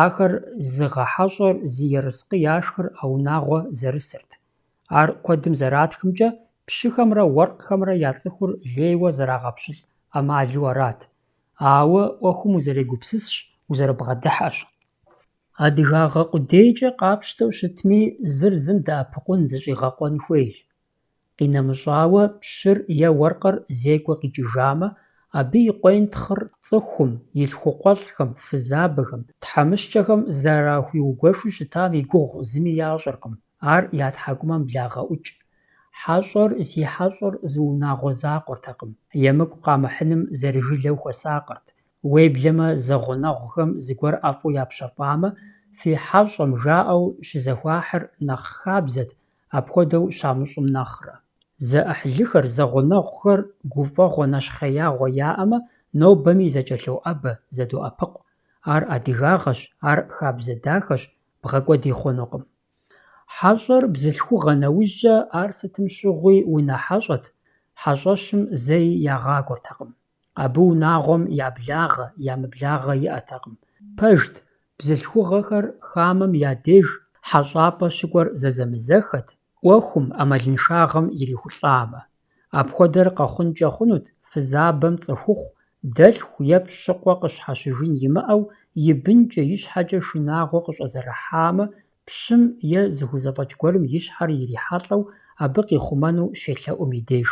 ахэр зыгъэхьэщӀэр зи ерыскъы яшхыр а унагъуэ зэрысырт. Ар куэдым зэратхымкӀэ, пщыхэмрэ уэркъхэмрэ я цӀыхур лейуэ зэрагъэпщылӀ Ӏэмалу арат. Ауэ Ӏуэхум узэрегупсысщ, узэрыбгъэдыхьэщ. Адыгагъэ къудейкӀэ къапщтэу щытми, зыр зым дэӀэпыкъун зыщӀигъэкъуэн хуейщ. КъинэмыщӀауэ пщыр е уэркъыр зекӀуэ къикӀыжамэ, абы и къуентхъыр цӀыхум, и лъхукъуэлӀхэм, фызабэхэм, тхьэмыщкӀэхэм зэрахуиугуэшу щытам и гугъу зыми ящӀыркъым. Ар я тхьэкӀумэм благъэӀукӀ. ХьэщӀэр зи хьэщӀэр зы унагъуэ закъуэртэкъым. ЕмыкӀу къамыхьыным зэрыжылэу хуэсакъырт. Уеблэмэ зэгъунэгъухэм зыгуэр ӀэфӀу япщэфӀамэ, фи хьэщӀэм жаӀэу щызэхуахьыр нэхъ хабзэт, апхуэдэу щамыщӀым нэхърэ. Зэ Ӏыхьлыхэр, зэгъунэгъухэр гуфӀэгъуэ нэщхъеягъуэ яӀэмэ, нобэми зэкӀэлъоӀэбэ, зэдоӀэпыкъу. Ар адыгагъэщ, ар хабзэ дахэщ, бгъэкӀуэди хъунукъым. ХьэщӀэр бзылъхугъэ нэужькӀэ ар сытым щыгъуи унэ хьэщӀэт, хьэщӀэщым зэи ягъакӀуэртэкъым. Абы унагъуэм я благъэ, я мыблагъэ иӀэтэкъым. Пэжт, бзылъхугъэхэр хамэм я деж хьэщӀапӀэ щыкӀуэр зэзэмызэхэт, Ӏуэхум, Ӏэмалыншагъэм ирихулӀамэ. Апхуэдэр къэхъункӀэ хъунут фызабэм цӀыхухъу, дэлъху е пщыкъуэ къыщхьэщыжын имыӀэу, и бынкӀэ и щхьэкӀэ шынагъуэ къыщӀэзэрыхьамэ, пщым е зыхузэфӀэкӀ гуэрым и щхьэр ирихьэлӀэу, абы къихъумэну щелъэӀум и деж.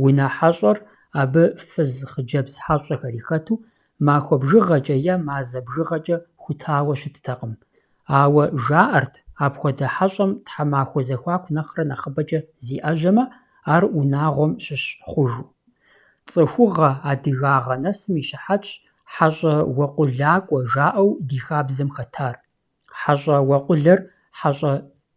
Унэ хьэщӀэр абы фыз хъыджэбз хьэщӀэхэри хэту, махуэ бжыгъэкӀэ е мазэ бжыгъэкӀэ хутауэ щытттэкъым. Ауэ жаӀэрт, апхуэдэ хьэщӀэм тхьэмахуэ зэхуаку нэхърэ нэхъыбэкӀэ зиӀэжьэмэ, ар унагъуэм щыщ хъужу. ЦӀыхугъэ, адыгагъэ нэсым и щыхьэтщ хьэщӀэ уэкъулакӀуэ жаӀэу ди хабзэм хэтар. ХьэщӀэ уэкъулэр хьэщӀэ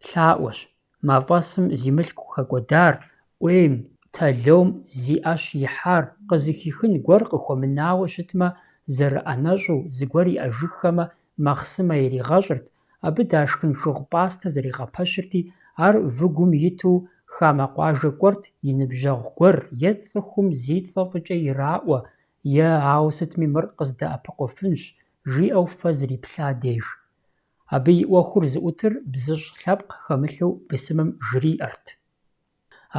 лъаӀуэщ. МафӀэсым зи мылъку хэкӀуэдар, Ӏуейм, толом зи Ӏэщ ихьар, къызыхихын гуэр къыхуэмынауэ щытмэ, зэрыӀэнэщӀу, зыгуэр иӀэжыххэмэ, махъсымэ иригъэщӀырт, абы дашхын шыгъу пӀастэ зэригъэпэщырти, ар выгум иту хамэ къуажэ кӀуэрт и ныбжьэгъу гуэр е цӀыхум зи цӀэ фӀыкӀэ ираӀуэ, е ауэ сытми мыр къыздэӀэпыкъуфынщ, жиӀэу фэ зриплъа деж. Абы и Ӏуэхур зыӀутыр бзыщӀ лъэпкъ хэмылъу бысымым жриӀэрт.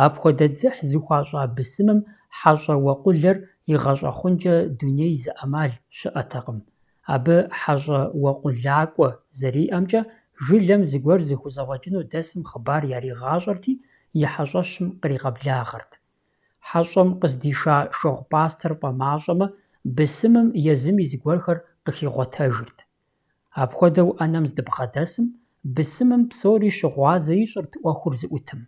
Апхуэдэ дзыхь зыхуащӀа бысымым хьэщӀэ уэкъулэр игъэщӀэхъункӀэ дуней зыӀэмал щыӀэтэкъым. Абы хьэщӀэ уэкъулакӀуэ зэриӀэмкӀэ, жылэм зыгуэр зыхузэфӀэкӀыну дэсым хъыбар яригъащӀэрти, и хьэщӀэщым къригъэблагъэрт. ХьэщӀэм къыздиша шыгъу пӀастэр фӀэмащӀэмэ, бысымым езым и зыгуэрхэр къыхигъуэтэжырт. Апхуэдэу Ӏэнэм здыбгъэдэсым, бысымым псори щыгъуазэ ищӀырт Ӏуэхур зыӀутым.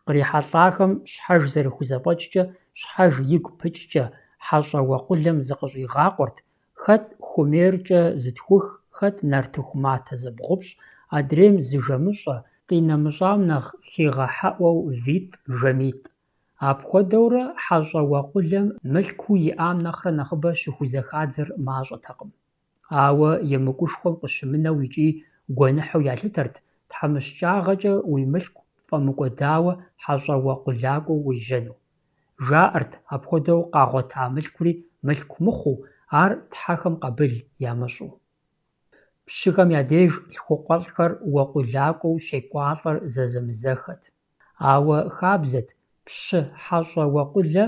КърихьэлӀахэм щхьэж зэрыхузэфӀэкӀкӀэ, щхьэж игу пыкӀкӀэ, хьэщӀэ уэкъулэм зыкъыщӀигъакъуэрт, хэт хумеркӀэ зытхух, хэт нартыху матэ зыбгъупщӀ, адрейм зыжэмыщӀэ, къинэмыщӀам нэхъ хигъэхьэӀуэу витӀ, жэмитӀ. Апхуэдэурэ хьэщӀэ уэкъулэм мылъку иӀам нэхърэ нэхъыбэ щыхузэхадзэр мащӀэтэкъым. Ауэ емыкӀушхуэм къыщымынэу икӀи гуэныхьу ялъытэрт тхьэмыщкӀагъэкӀэ уи мылъку фӀэмыкӀуэдауэ хьэщӀэ уэкъулакӀуэу уежьэну. ЖаӀэрт, апхуэдэу къагъуэта мылъкури мылъку мыхъуу, ар тхьэхэм къабыл ямыщӏу. Пщыхэм я деж лъхукъуэлӏхэр уэкъулакӏуэу щекӏуалӏэр зэзэмызэхэт. Ауэ хабзэт пщы хьэщӏэ уэкъулэ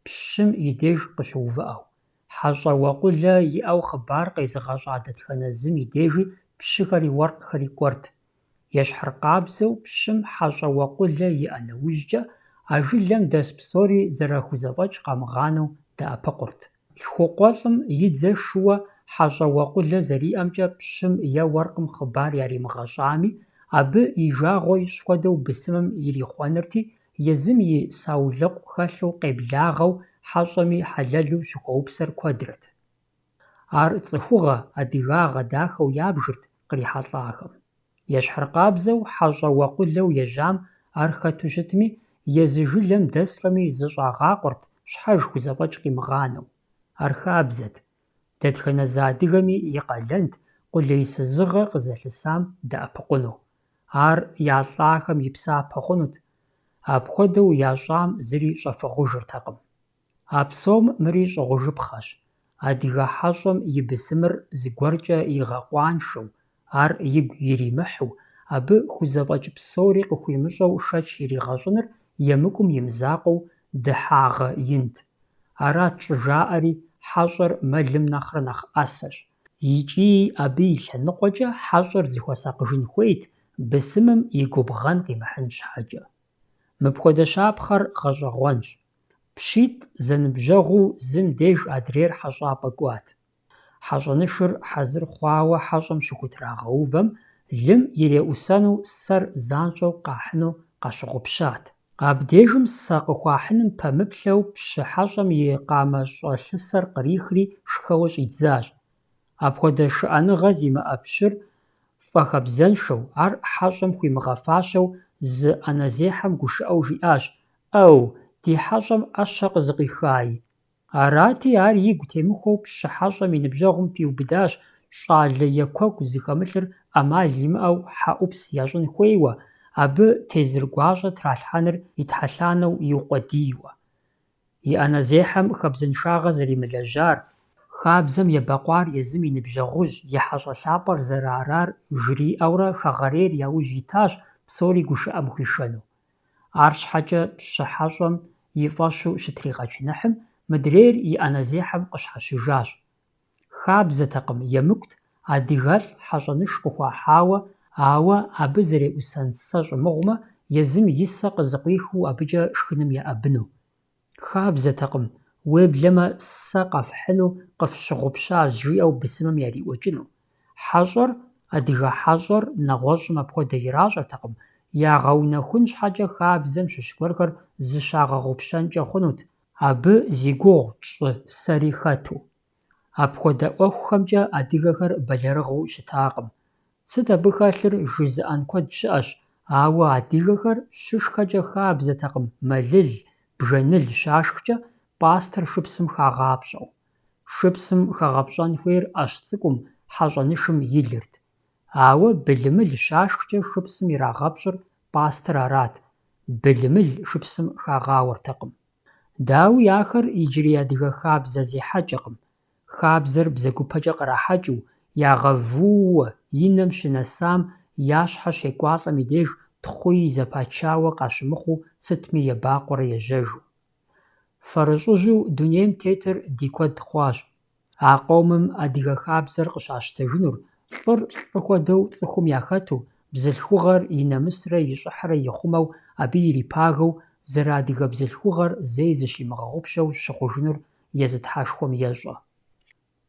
пщым и деж къыщыувыӏэу. ХьэщӀэ уэкъулэ иӏэу хъыбар къезыгъэщӏа дэтхэнэ зым и дежи пщыхэри уэркъхэри кӏуэрт. Ещхьыркъабзэу пщым хьэщӏэ уэкъулэ иӏэ нэужькӏэ, а жылэм дэс псори зэрахузэфӏэкӏ къамыгъанэу дэӏэпыкъурт. Лъхукъуэлӏым и дзэ шууэ хьэщӏэ уэкъулэ зэриӏэмкӏэ пщым е уэркъым хъыбар яримыгъэщӏами, абы и жагъуэ ищӏ хуэдэу бысымым ирихъуэнырти, езым и саулыкъу хэлъу къеблагъэу хьэщӏэми хьэлэлу щыхуэупсэр куэдрэт. Ар цӏыхугъэ, адыгагъэ дахэу ябжырт кърихьэлӏахэм. Ещхьыркъабзэу хьэщӏэ уэкъулэу ежьам ар хэту щытми, езы жылэм дэсхэми зыщӏагъакъуэрт щхьэж хузэфӏэкӏ къимыгъанэу. Ар хабзэт. Дэтхэнэ зы адыгэми и къалэнт къулейсызыгъэ къызэлъысам дэӏэпыкъуну. Ар ялӏахэм и псапэ хъунут. Апхуэдэу ящӏам зыри щӏэфыгъужыртэкъым. А псом мыри щӏыгъужыпхъэщ. Адыгэ хьэщӏэм и бысымыр зыгуэркӏэ игъэкъуаншэу, ар игу иримыхьу, абы хузэфӏэкӏ псори къыхуимыщӏэу шэч иригъэщӏыныр емыкӏум имызакъуэу дыхьагъэ инт. Арат щӏыжаӏэри хьэщӏэр мэлым нэхърэ нэхъ ӏэсэщ. Икӏи абы и лъэныкъуэкӏэ хьэщӏэр зыхуэсакъыжын хуейт, бысымым и губгъэн къимыхьын щхьэкӏэ. Мыпхуэдэ щапхъэр гъэщӏэгъуэнщ. ПщитӀ зэныбжьэгъуу зым деж адрейр хьэщӏапӏэ кӏуат. Хьэщӏэнышыр хьэзыр хъуауэ хьэщӏэм щыхутрагъэувэм, лым иреӏусэну сэр занщӏэу къахьыну къащыгъупщат. Абдежым сэ къыхуахьыным пэмыплъэу пщы хьэщӏэм и къамэщӏэлъысэр кърихри шхэуэ щӏидзащ. Апхуэдэ шыӏэныгъэ зимыӏэ пщыр фӏэхэбзэншэу, ар хьэщӏэм хуимыгъэфащэу зы ӏэнэзехьэм гушыӏэу жиӏащ: «Ӏэу, ди хьэщӏэм ӏэщэ къызыкъихаи?» Арати, ар игу темыхуэу пщы хьэщӏэм и ныбжьэгъум пиубыдащ, щӏалэ екӏуэгу зыхэмылъыр ӏэмал имыӏэу хьэӏупс ящӏын хуейуэ, абы тезыр-гуащӏэ тралъхьэныр итхьэлъанэу иукъуэдийуэ. И ӏэнэзехьэм хэбзэншагъэ зэримылэжьар, хабзэм ебэкъуар езым и ныбжьэгъужь, и хьэщӏэ лъапӏэр зэрарар жриӏэурэ хэгъэрейр яужь итащ, псори гушыӏэм хуишэну. Арщхьэкӏэ пщы хьэщӏэм и фӏэщу щытригъэчыныхьым, мыдрейр и ӏэнэзехьэм къыщхьэщыжащ. Хабзэтэкъым, емыкӏут, адыгэлӏ хьэщӏэныш къыхуахьауэ, ауэ абы зэреӏусэн сэ щӏымыгъумэ, езым исэ къызыкъуихыу абыкӏэ шхыным еӏэбыну. Хабзэтэкъым, уеблэмэ сэ къэфхьыну къыфщыгъупщащ жиӏэу бысымым яриӏуэкӏыну. Хьэщӏэр, адыгэ хьэщӏэр, нэгъуэщӏым апхуэдэ иращӏэтэкъым, ягъэунэхун щхьэкӏэ хабзэм щыщ гуэрхэр зыщагъэгъупщэнкӏэ хъунут, абы зи гугъу тщӏы сэри хэту. Апхуэдэ ӏуэхухэмкӏэ адыгэхэр бэлэрыгъыу щытакъым. Сыт абы хэлъыр жызыӏэн куэд щыӏэщ, ауэ адыгэхэр щышхэкӏэ хабзэтэкъым, мэлыл, бжэныл щашхкӏэ пӏастэр шыпсым хагъапщӏэу. Шыпсым хэгъэпщӏэн хуейр ӏэщ цӏыкӏум, хьэщӏэнышым илырт. Ауэ былымыл щашхкӏэ шыпсым ирагъэпщӏыр пӏастэр арат. Былымыл шыпсым хагъауэртэкъым. Дауи ахэр иджырей адыгэ хабзэ зехьэкӏэкъым. Хабзэр бзэгупэкӏэ кърахьэкӏыу, ягъэвууэ, и нэм щынэсам я щхьэ щекӏуалӏэм и деж тхъуи зэпачауэ къащымыхъуу сытми ебакъуэрэ ежьэжу. Фэрыщӏыжьу дунейм тетыр ди куэд хъуащ. А къомым адыгэ хабзэр къыщащтэжынур, лӏыр лӏы хуэдэу цӏыхум яхэту, бзылъхугъэр и нэмысрэ и щӏыхьрэ ихъумэу, абы ирипагэу, зэрыадыгэ бзылъхугъэр зэи зыщимыгъэгъупщэу щыхъужынур езы тхьэшхуэм ещӏэ.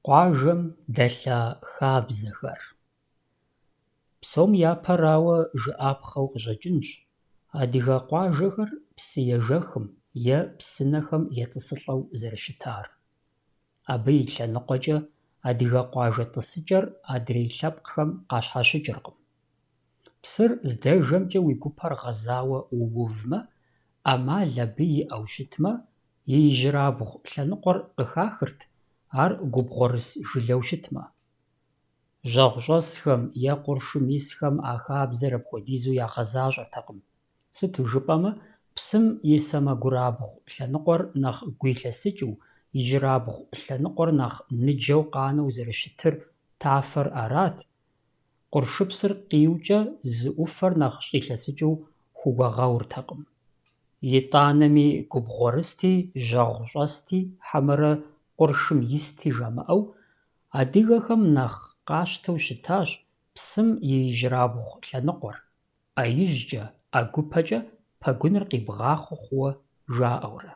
Къуажэм дэлъа хабзэхэр. Псом япэрауэ жыӏапхъэу къыщӏэкӏынщ: адыгэ къуажэхэр псыежэхым е псынэхэм етӏысылӏэу зэрыщытар. Абы и лъэныкъуэкӏэ адыгэ къуажэ тӏысыкӏэр адрей лъэпкъхэм къащхьэщыкӏыркъым. Псыр здэжэмкӏэ уи гупэр гъэзауэ уувмэ, ӏэмал абы иӏэу щытмэ, и ижьырабгъу лъэныкъуэр къыхахырт, ар губгъуэрыс жылэу щытмэ. Жьэгъу-щӏэсхэм е къуршым исхэм а хабзэр апхуэдизу ягъэзащӏэтэкъым. Сыту жыпӏэмэ, псым и сэмэгурабгъу лъэныкъуэр нэхъ гу илъэсыкӏыу, иджырабгъу лъэныкъуэр нэхъ ныджэу къанэу зэрыщытыр тафэр арат. Къуршыпсыр къиукӀэ зы Ӏуфэр нэхъ щӀилъэсыкӀыу хугуагъэуртэкъым. ИтӀанэми губгъуэрысти, жьэгъу щӀэсти, хьэмэрэ къуршым исти жамыӀэу, адыгэхэм нэхъ къащтэу щытащ псым и ижьырабгъу лъэныкъуэр, ӀэижькӀэ, ӀэгупэкӀэ пэгуныр къибгъахъуэ хъууэ жаӀэурэ.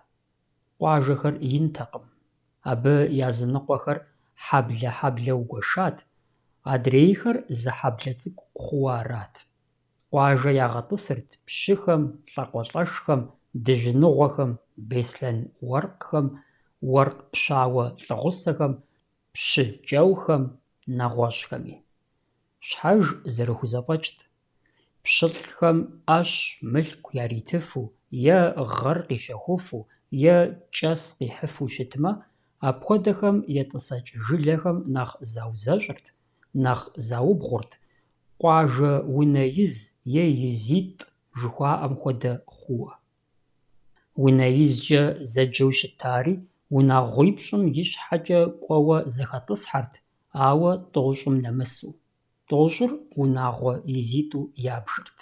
Къуажэхэр интэкъым. Абы языныкъуэхэр хьэблэ-хьэблэу гуэшат, адрейхэр зы хьэблэ цӀыкӀу хъууэ арат. Къуажэ ягъэтӀысырт пщыхэм, лӀакъуэлӀэшхэм, дыжьыныгъуэхэм, беслъэн уэркъхэм, уэркъ щауэ лӀыгъусэхэм, пщы кӀэухэм, нэгъуэщӀхэми. Щхьэж зэрыхузэфӀэкӀт. ПщылӀхэм Ӏэщ, мылъку яритыфу, е гъэр къищэхуфу, е кӀэс къихьыфу щытмэ, апхуэдэхэм етӀысэкӀ жылэхэм нэхъ заузэщӀырт, нэхъ заубгъурт, къуажэ унэ из е изитӀ жыхуаӀэм хуэдэ хъууэ. Унэ изкӀэ зэджэу щытари, унагъуипщӀым и щхьэкӀэ кӀуэуэ зэхэтӀысхьэрт, ауэ тӀощӀым нэмысу. ТӀощӀыр унагъуэ изитӀу ябжырт.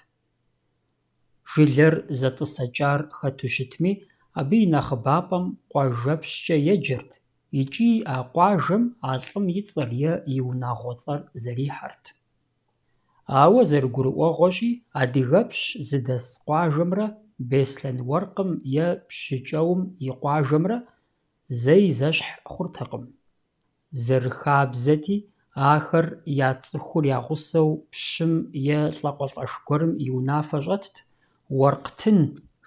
Жылэр зэтӀысэкӀар хэту щытми, абы и нэхъыбапӀэм къуажэпщкӀэ еджэрт, икӀи а къуажэм а лӀым и цӀэр е и унагъуэ цӀэр зэрихьэрт. Ауэ зэрыгурыӀуэгъуэщи, адыгэпщ зыдэс къуажэмрэ беслъэн уэркъым е пщы кӀэум и къуажэмрэ зэи зэщхь хъуртэкъым. Зэрыхабзэти, ахэр я цӀыхур ягъусэу пщым е лӀакъуэлӀэш гуэрым и унафэ щӀэтт, уэркътын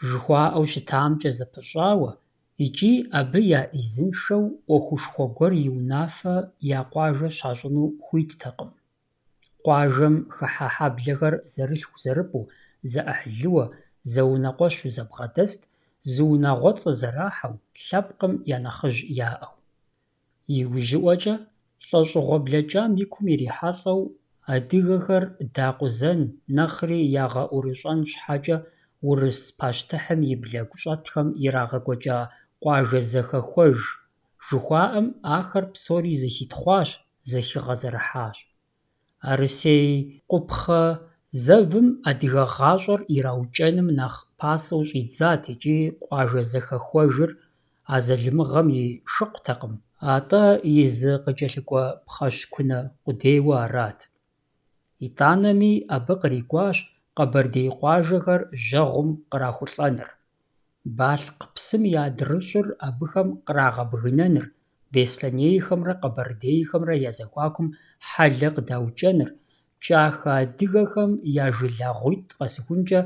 жыхуаӀэу щытамкӀэ зэпыщӀауэ, икӀи абы я Ӏизыншэу Ӏуэхушхуэ гуэр и унафэ я къуажэ щащӀыну хуиттэкъым. Къуажэм хыхьэ хьэблэхэр зэрылъху-зэрыпӀу, зэӀыхьлыуэ, зэунэкъуэщу зэбгъэдэст, зы унагъуэцӀэ зэрахьэу, лъэпкъым я нэхъыжь яӀэу. ИужьыӀуэкӀэ, лӀэщӀыгъуэ блэкӀам и кум ирихьэлӀэу, адыгэхэр дакъузэн, нэхъри ягъэӀурыщӀэн щхьэкӀэ урыс пащтыхьым и блэгу щӀэтхэм ирагъэкӀуэкӀа къуажэ-зэхэхуэж жыхуаӀэм ахэр псори зэхитхъуащ, зэхигъэзэрыхьащ. Арысей къупхъэ зэвым адыгэ гъащӀэр ираукӀэным нэхъ пасэу щӀидзат икӀи къуажэ-зэхэхуэжыр а зэлымыгъэм и шыкъутэкъым, атӀэ и зы къыкӀэлъыкӀуэ пхъэщ-кунэ къудейуэ арат. ИтӀанэми абы кърикӀуащ къэбэрдей къуажэхэр жьэгъум кърахулӀэныр. Балъкъ псым я дрыщӀыр абыхэм кърагъэбгынэныр, беслъэнейхэмрэ къэбэрдейхэмрэ я зэхуакум хьэлэ къыдаукӀэныр, кӀахэ адыгэхэм я жылагъуитӀ къэсыхункӀэ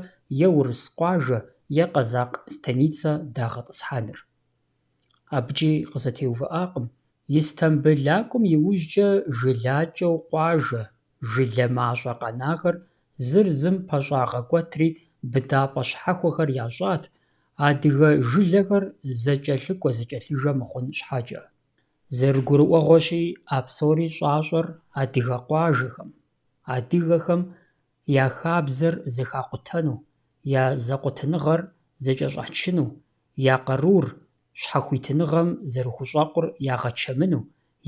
е урыс къуажэ е къэзакъ станицэ дагъэтӀысхьэныр. АбыкӀи къызэтеувыӀакъым, Истамбыл-акӀуэм иужькӀэ жылакӀэу къуажэ, жылэ мащӀэ къэнахэр зыр зым пэщӀагъэкӀуэтри быдапӀэ щхьэхуэхэр ящӀат, адыгэ жылэхэр зэкӀэлъыкӀуэ-зэкӀэлъыжэ мыхъун щхьэкӀэ. ЗэрыгурыӀуэгъуэщи, а псори щӀащӀэр адыгэ къуажэхэм, адыгэхэм я хабзэр зэхакъутэну, я зэкъуэтыныгъэр зэкӀэщӀачыну, я къарур, щхьэхуитыныгъэм зэрыхущӀэкъур ягъэчэмыну,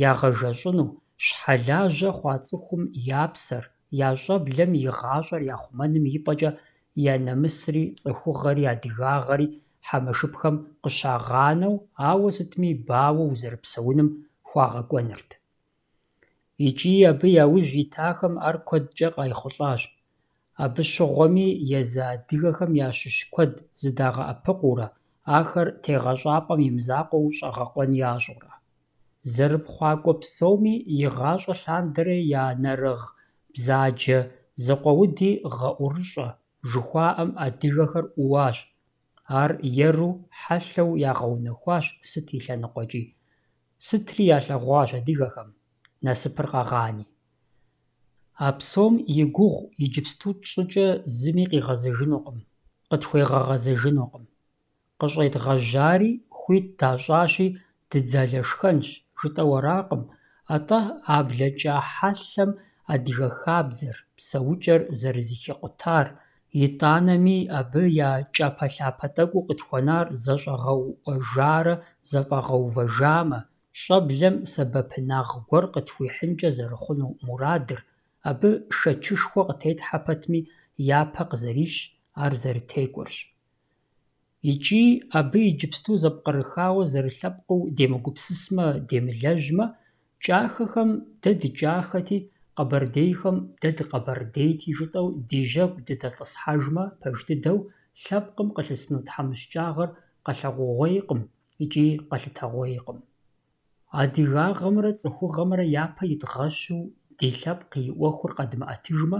ягъэжэщӀыну, щхьэлажьэ хъуа цӀыхум я псэр, я щӀэблэм и гъащӀэр яхъумэным ипӀэкӀэ я нэмысри, цӀыхугъэри, адыгагъэри хьэмэшыпхэм къыщагъанэу, ауэ сытми бауэу зэрыпсэуным хуагъэкӀуэнырт. ИкӀи абы яужь итахэм ар куэдкӀэ къайхъулӀащ. Абы щыгъуэми езы адыгэхэм ящыщ куэд зыдагъэӀэпыкъуурэ, ахэр тегъэщӀапӀэм имызакъуэу щӀэгъэкъуэн ящӀурэ. ЗэрыпхъуакӀуэ псоми и гъащӀэ лъандэрэ я нэрыгъ, бзаджэ, зыкъуэуди гъэӀурыщӀэ жыхуаӀэм адыгэхэр Ӏууащ. Ар еру хьэлъэу ягъэунэхуащ сыт и лъэныкъуэкӀи. Сытри ялъэгъуащ адыгэхэм, насыпыр къэгъани. А псом и гугъу иджыпсту тщӀыкӀэ зыми къигъэзэжынукъым, къытхуегъэгъэзэжынукъым. КъыщӀедгъэжьари хуит дащӀащи, дыдзалэшхэнщ, жытӀэу аракъым, атӀэ а блэкӀа хьэлъэм адыгэ хабзэр, псэукӀэр зэрызыхикъутар, итӀанэми абы я кӀапэ-лъапэ тӀэкӀуу къытхуэнар зэщӀэгъэуӀуэжарэ зэфӏэгъэувэжамэ, щӏэблэм сэбэпынагъ гуэр къытхуихьынкӏэ зэрыхъуну мурадыр, абы шэчышхуэ къытетхьэ пэтми, япэ къызэрищ, ар зэрытекӏуэрщ. Икӏи абы иджыпсту зэпкърыхауэ зэрылъэпкъыу демыгупсысмэ, демылэжьмэ, кӏахэхэм дэ дыкӏахэти, къэбэрдейхэм дэ дыкъэбэрдейти жытӏэу ди жьэгу дыдэтӏысхьэжмэ пэж дыдэу, лъэпкъым къылъысыну тхьэмыщкӏагъэр къэлъэгъугъуейкъым икӏи къэлъытэгъуейкъым. Адыгагъэмрэ цӏыхугъэмрэ япэ идгъэщу ди лъэпкъ и ӏуэхур къэдмыӏэтыжмэ,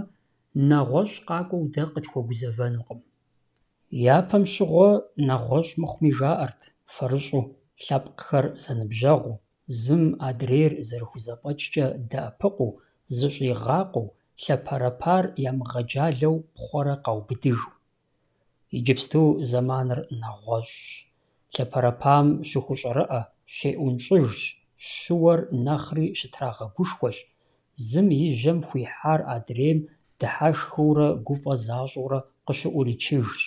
нэгъуэщӏ къакӏуэу дэ къытхуэгузэвэнукъым. Япэм щыгъуэ нэгъуэщӏ мыхъуми жаӏэрт, фэрыщӏу, лъэпкъхэр зэныбжьэгъуу, зым адрейр зэрыхузэфӏэкӏкӏэ дэӏэпыкъуу, зыщӏигъакъуэу, лъэпэрапар ямыгъэджалэу пхъуэрэ къаубыдыжу. Иджыпсту зэманыр нэгъуэщӏщ. Лъэпэрапам щыхущӏэрыӏэ, щеӏунщӏыжщ, щыуэр нэхъри щытрагъэгушхуэщ, зым и жьэм хуихьар адрейм дыхьэшхыурэ гуфӏэ защӏэурэ къыщыӏуричыжщ.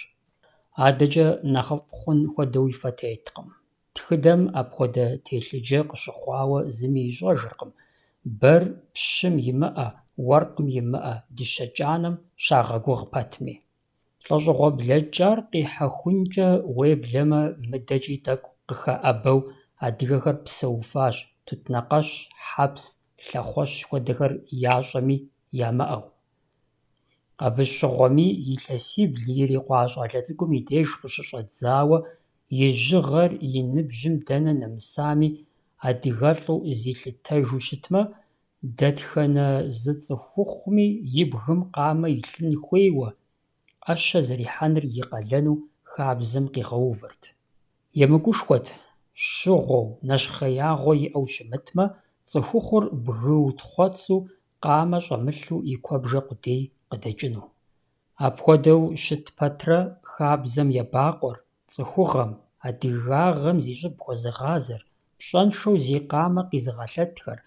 Адэкӏэ нэхъыфӏ хъун хуэдэуи фэ теткъым. Тхыдэм апхуэдэ телъыджэ къыщыхъуауэ зыми ищӏэжыркъым. Бэр пщым имыӏэ, уэркъым имыӏэ дыщэ кӏанэм щагъэгугъ пэтми. ЛӀэщӀыгъуэ блэкӀар къихьэхункӀэ уеблэмэ, мыдэкӀи тӀэкӀу къыхэӀэбэу адыгэхэр псэуфащ, тутнакъэщ, хьэпс, лъэхъуэщ хуэдэхэр ящӀэми ямыӀэу. Абы щыгъуэми илъэсибл ирикъуа щӀалэ цӀыкӀум и деж къыщыщӀэдзауэ, и жьыгъэр и ныбжьым дэнэ нэмысами, адыгэлӀу зилъытэжу щытмэ, дэтхэнэ зы цӀыхухъуми и бгым къамэ илъын хуейуэ, Ӏэщэ зэрихьэныр и къалэну хабзэм къигъэувырт. ЕмыкӀушхуэт, щыгъуэу, нэщхъеягъуэ иӀэу щымытмэ, цӀыхухъур бгыутхъуэцу, къамэ щӀэмылъу и куэбжэ къудей къыдэкӀыну. Апхуэдэу щыт пэтрэ хабзэм ебакъуэр, цӀыхугъэм, адыгагъэм зи щӀыб хуэзыгъазэр, пщӀэншэу зи къамэ къизыгъэлъэтхэр,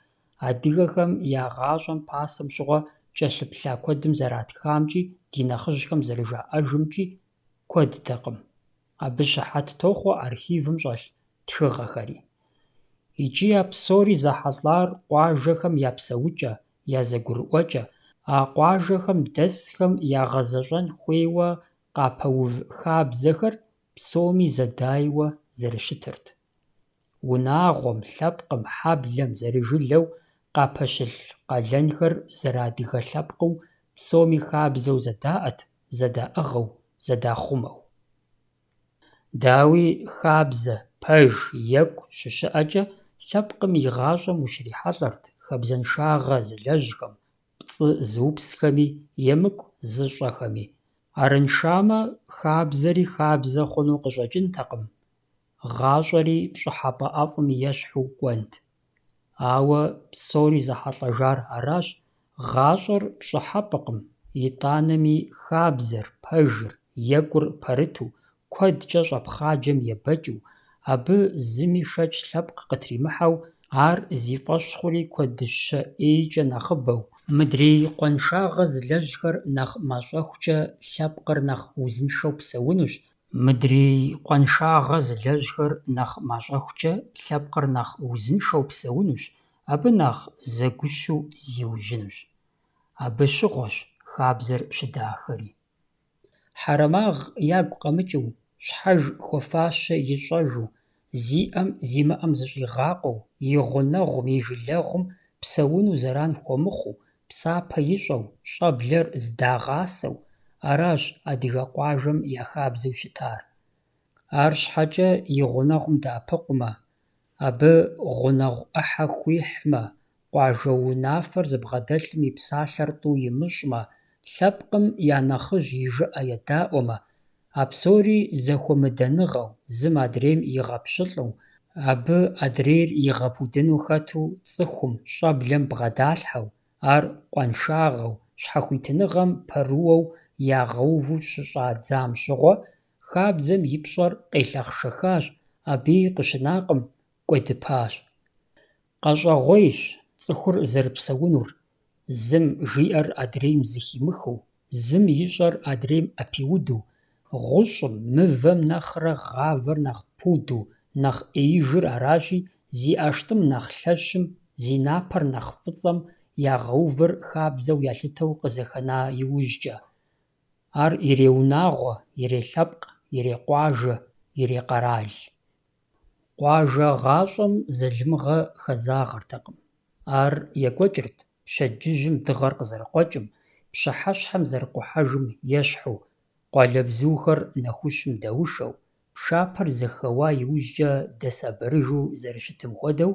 адыгэхэм я гъащӀэм пасэм щыгъуэ кӀэлъыплъа куэдым зэратхамкӀи, ди нэхъыжьхэм зэрыжаӀэжымкӀи куэдтэкъым. Абы щыхьэт тохъуэ архивым щӀэлъ тхыгъэхэри. ИкӀи а псори зэхьэлӀар къуажэхэм я псэукӀэ, я зэгурыӀуэкӀэ, а къуажэхэм дэсхэм ягъэзэщӀэн хуейуэ къапэув хабзэхэр псоми зэдайуэ зэрыщытырт. Унагъуэм, лъэпкъым, хьэблэм зэрыжылэу къапэщылъ къалэнхэр зэрыадыгэ лъэпкъыу псоми хабзэу зэдаӀэт, зэдаӀыгъыу, зэдахъумэу. Дауи хабзэ, пэж, екӀу щыщыӀэкӀэ, лъэпкъым и гъащӀэм ущрихьэлӀэрт хабзэншагъэ зылэжьхэм, пцӀы зыупсхэми, емыкӀу зыщӀэхэми. Арыншамэ, хабзэри хабзэ хъуну къыщӀэкӀынтэкъым. ГъащӀэри пщӀыхьэпӀэ ӀэфӀым ещхьу кӀуэнт. Ауэ псори зэхьэлӀэжар аращ, гъащӀэр пщӀыхьэпӀэкъым, итӀанэми хабзэр, пэжыр, екӀур пэрыту, куэдкӀэ щӀэпхъаджэм ебэкӀыу, абы зыми шэч лъэпкъ къытримыхьэу, ар зи фӀэщ хъури куэдыщэ ӀейкӀэ нэхъыбэу, мыдрей къуаншагъэ зылэжьхэр нэхъ мащӀэхукӀэ лъэпкъыр нэхъ узыншэу псэунущ, мыдрей къуаншагъэ зылэжьхэр нэхъ мащӀэхукӀэ лъэпкъыр нэхъ узыншэу псэунущ, абы нэхъ зэгущу зиужьынущ. Абы щыгъуэщ хабзэр щыдахэри. Хьэрэмагъ ягу къэмыкӀыу, щхьэж хуэфащэ ищӀэжу, зиӀэм зимыӀэм зыщӀигъакъуэу, и гъунэгъум, и жылэгъум псэуну зэран хуэмыхъуу, псапэ ищӀэу, щӀэблэр здагъасэу, аращ адыгэ къуажэм я хабзэу щытар. АрщхьэкӀэ и гъунэгъум дэӀэпыкъумэ, абы гъунэгъу Ӏыхьэ хуихьмэ, къуажэ унафэр зыбгъэдэлъым и псалъэр тӀу имыщӀмэ, лъэпкъым я нэхъыжь и жыӀэ едаӀуэмэ, а псори зэхуэмыдэныгъэу, зым адрейм игъэпщылӀэу, абы адрейр игъэпудыну хэту цӀыхум, щӀэблэм бгъэдалъхьэу, ар къуаншагъэу, щхьэхуитыныгъэм пэрууэу ягъэуву щыщӀадзам щыгъуэ, хабзэм и пщӀэр къелъэхъшэхащ, абыи къыщынакъым, кӀуэдыпащ. КъэщӀэгъуейщ цӀыхур зэрыпсэунур, зым жиӀэр адрейм зыхимыхыу, зым ищӀэр адрейм Ӏэпиуду, гъущӀым, мывэм нэхърэ гъавэр нэхъ пуду, нэхъ Ӏеижыр аращи, зи ӀэштӀым нэхъ лъэщым, зи напэр нэхъ фӀыцӀэм ягъэувыр хабзэу ялъытэу къызэхэна иужькӀэ. Ар иреунагъуэ, ирелъэпкъ, ирекъуажэ, ирекъэрал. Къуажэ гъащӀэм зэлымыгъэ хэзагъыртэкъым. Ар екӀуэкӀырт пщэдджыжьым дыгъэр къызэрыкъуэкӀым, пщыхьэщхьэм зэрыкъухьэжым ещхьу, къуалэбзухэр нэхущым дэушэу, пшапэр зэхэуа иужькӀэ дэсабырыжу зэрыщытым хуэдэу,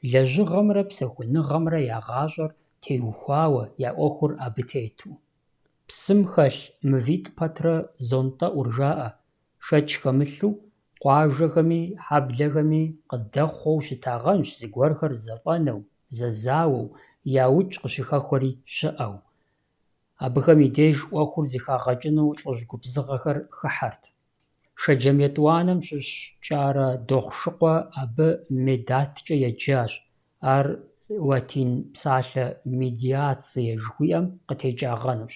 лэжьыгъэмрэ псэхуныгъэмрэ я гъащӀэр теухуауэ, я Ӏуэхур абы тету. Псым хэлъ мывитӀ пэтрэ зонтӀэӀур жаӀэ, шэч хэмылъу, къуажэхэми хьэблэхэми къыдэхъуэу щытагъэнщ зыгуэрхэр зэфӀэнэу, зэзауэу, яукӀ къыщыхэхуэри щыӀэу. Абыхэм и деж Ӏуэхур зыхагъэкӀыну лӀыжь губзыгъэхэр хыхьэрт. Шэджэм етӀуанэм щыщ кӀарэ дохъушыкъуэ абы медаткӀэ еджащ, ар латин псалъэ «медиацие» жыхуиӀэм къытекӀагъэнущ.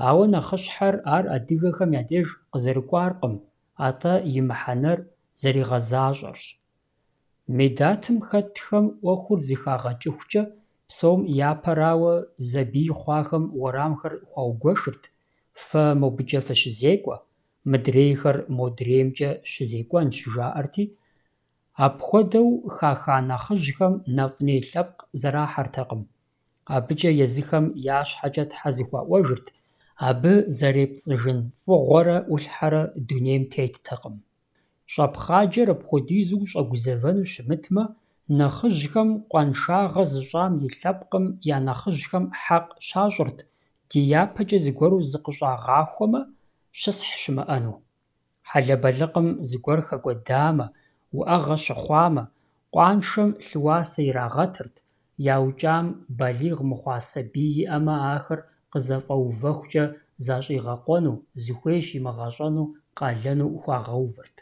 Ауэ нэхъыщхьэр ар адыгэхэм я деж къызэрыкӀуаркъым, атӀэ и мыхьэнэр зэригъэзащӀэрщ. Медатым хэтхэм Ӏуэхур зыхагъэкӀыхукӀэ, псом япэрауэ зэбий хъуахэм уэрамхэр хуаугуэшырт, фэ мобыкӀэ фыщызекӀуэ, мыдрейхэр модреймкӀэ щызекӀуэнщ, жаӀэрти, апхуэдэу хаха нэхъыжьхэм нафӀней лъэпкъ зэрахьэртэкъым. АбыкӀэ езыхэм я щхьэкӀэ Тхьэ зыхуаӀуэжырт, абы зэрепцӀыжын фӀыгъуэрэ Ӏулъхьэрэ дунейм теттэкъым. ЩӀэпхъаджэр апхуэдизу щӀэгузэвэну щымытмэ, нэхъыжьхэм къуаншагъэ зыщӀам и лъэпкъым я нэхъыжьхэм хьэкъ щащӀырт, ди япэкӀэ зыгуэру зыкъыщӀагъахуэмэ, щысхь щымыӀэну. Хьэлэбэлыкъым зыгуэр хэкӀуэдамэ, уӀэгъэ щыхъуамэ, къуаншэм лъыуасэ ирагъэтырт, яукӀам балигъ мыхъуа сабий иӀэмэ, ахэр къызэфӀэувэхукӀэ защӀигъэкъуэну, зыхуейщ имыгъэщӀэну, къалэну хуагъэувырт.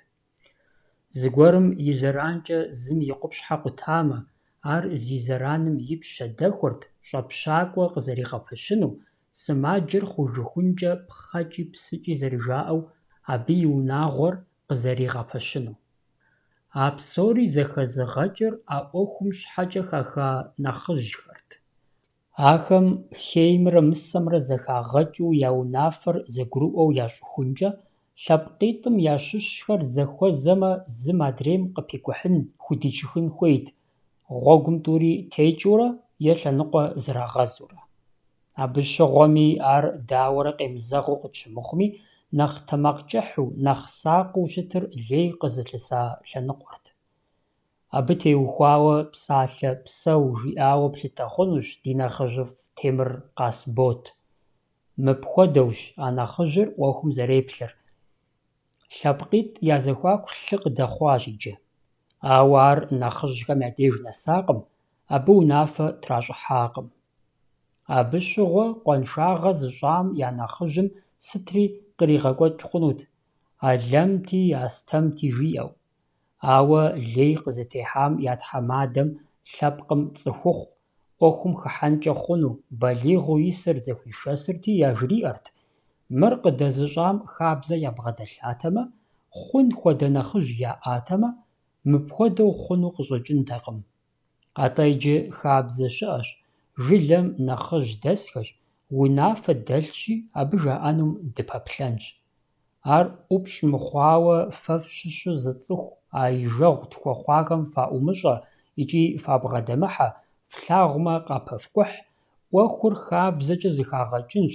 Зыгуэрым и зэранкӀэ зым и къупщхьэ къутамэ, ар зи зэраным ипщ щэдэхуэрт, щӀэпщакӀуэ къызэригъэпыщыну, сымаджэр хъужыхункӀэ пхъэкӀи псыкӀи зэрыжаӀэу, абы и унагъуэр къызэригъэпыщыну. А псори зэхэзыгъэкӀыр а Ӏуэхум щхьэкӀэ хаха нэхъыжьхэрт. Ахэм хеймрэ мысэмрэ зэхагъэкӀыу я унафэр зэгурыӀуэу ящӀыхункӀэ, лъэпкъитӀым ящыщхэр зэхуэзэмэ, зым адрейм къыпикӀухьын, худичыхын хуейт, гъуэгум тӀури текӀыурэ е лъэныкъуэ зрагъэзурэ. Абы щыгъуэми ар дауэрэ къемызэгъыу къытщымыхъуми, нэхъ тэмакъ кӀыхьу, нэхъ сакъыу щытыр лей къызылъыса лъэныкъуэрт. Абы теухуауэ псалъэ псэу жиӀауэ плъытэ хъунущ ди нэхъыжьыфӀ Темыр Къасбот. Мыпхуэдэущ а нэхъыжьыр Ӏуэхум зэреплъыр. ЛъэпкъитӀ я зэхуаку лъы къыдэхъуащ иджы. Ауэ ар нэхъыжьхэм я деж нэсакъым, абы унафэ тращӀыхьакъым. Абы щыгъуэ къуаншагъэ зыщӀам я нэхъыжьым сытри къригъэкӀуэкӀ хъунут, алэмти астэмти жиӀэу. Ауэ лей къызытехьам я тхьэмадэм лъэпкъым цӀыхухъу, Ӏуэхум хыхьэнкӀэ хъуну, балигъу исыр зэхуишэсырти яжриӀэрт. Мыр къыдэзыщӀам хабзэ ябгъэдэлъатэмэ, хъун хуэдэ нэхъыжь яӀатэмэ, мыпхуэдэу хъуну къыщӀэкӀынтэкъым. АтӀэ иджы хабзэ щыӀэщ, жылэм нэхъыжь дэсхэщ, унафэ дэлъщи, абы жаӀэнум дыпэплъэнщ. Ар ӀупщӀ мыхъуауэ фэ фщыщу зы цӀыху а ижэгъу тхуэхъуахэм фаӀумыщӀэ икӀи фабгъэдэмыхьэ, флъагъумэ къапэфкӀухь, Ӏуэхур хабзэкӀэ зыхагъэкӀынщ,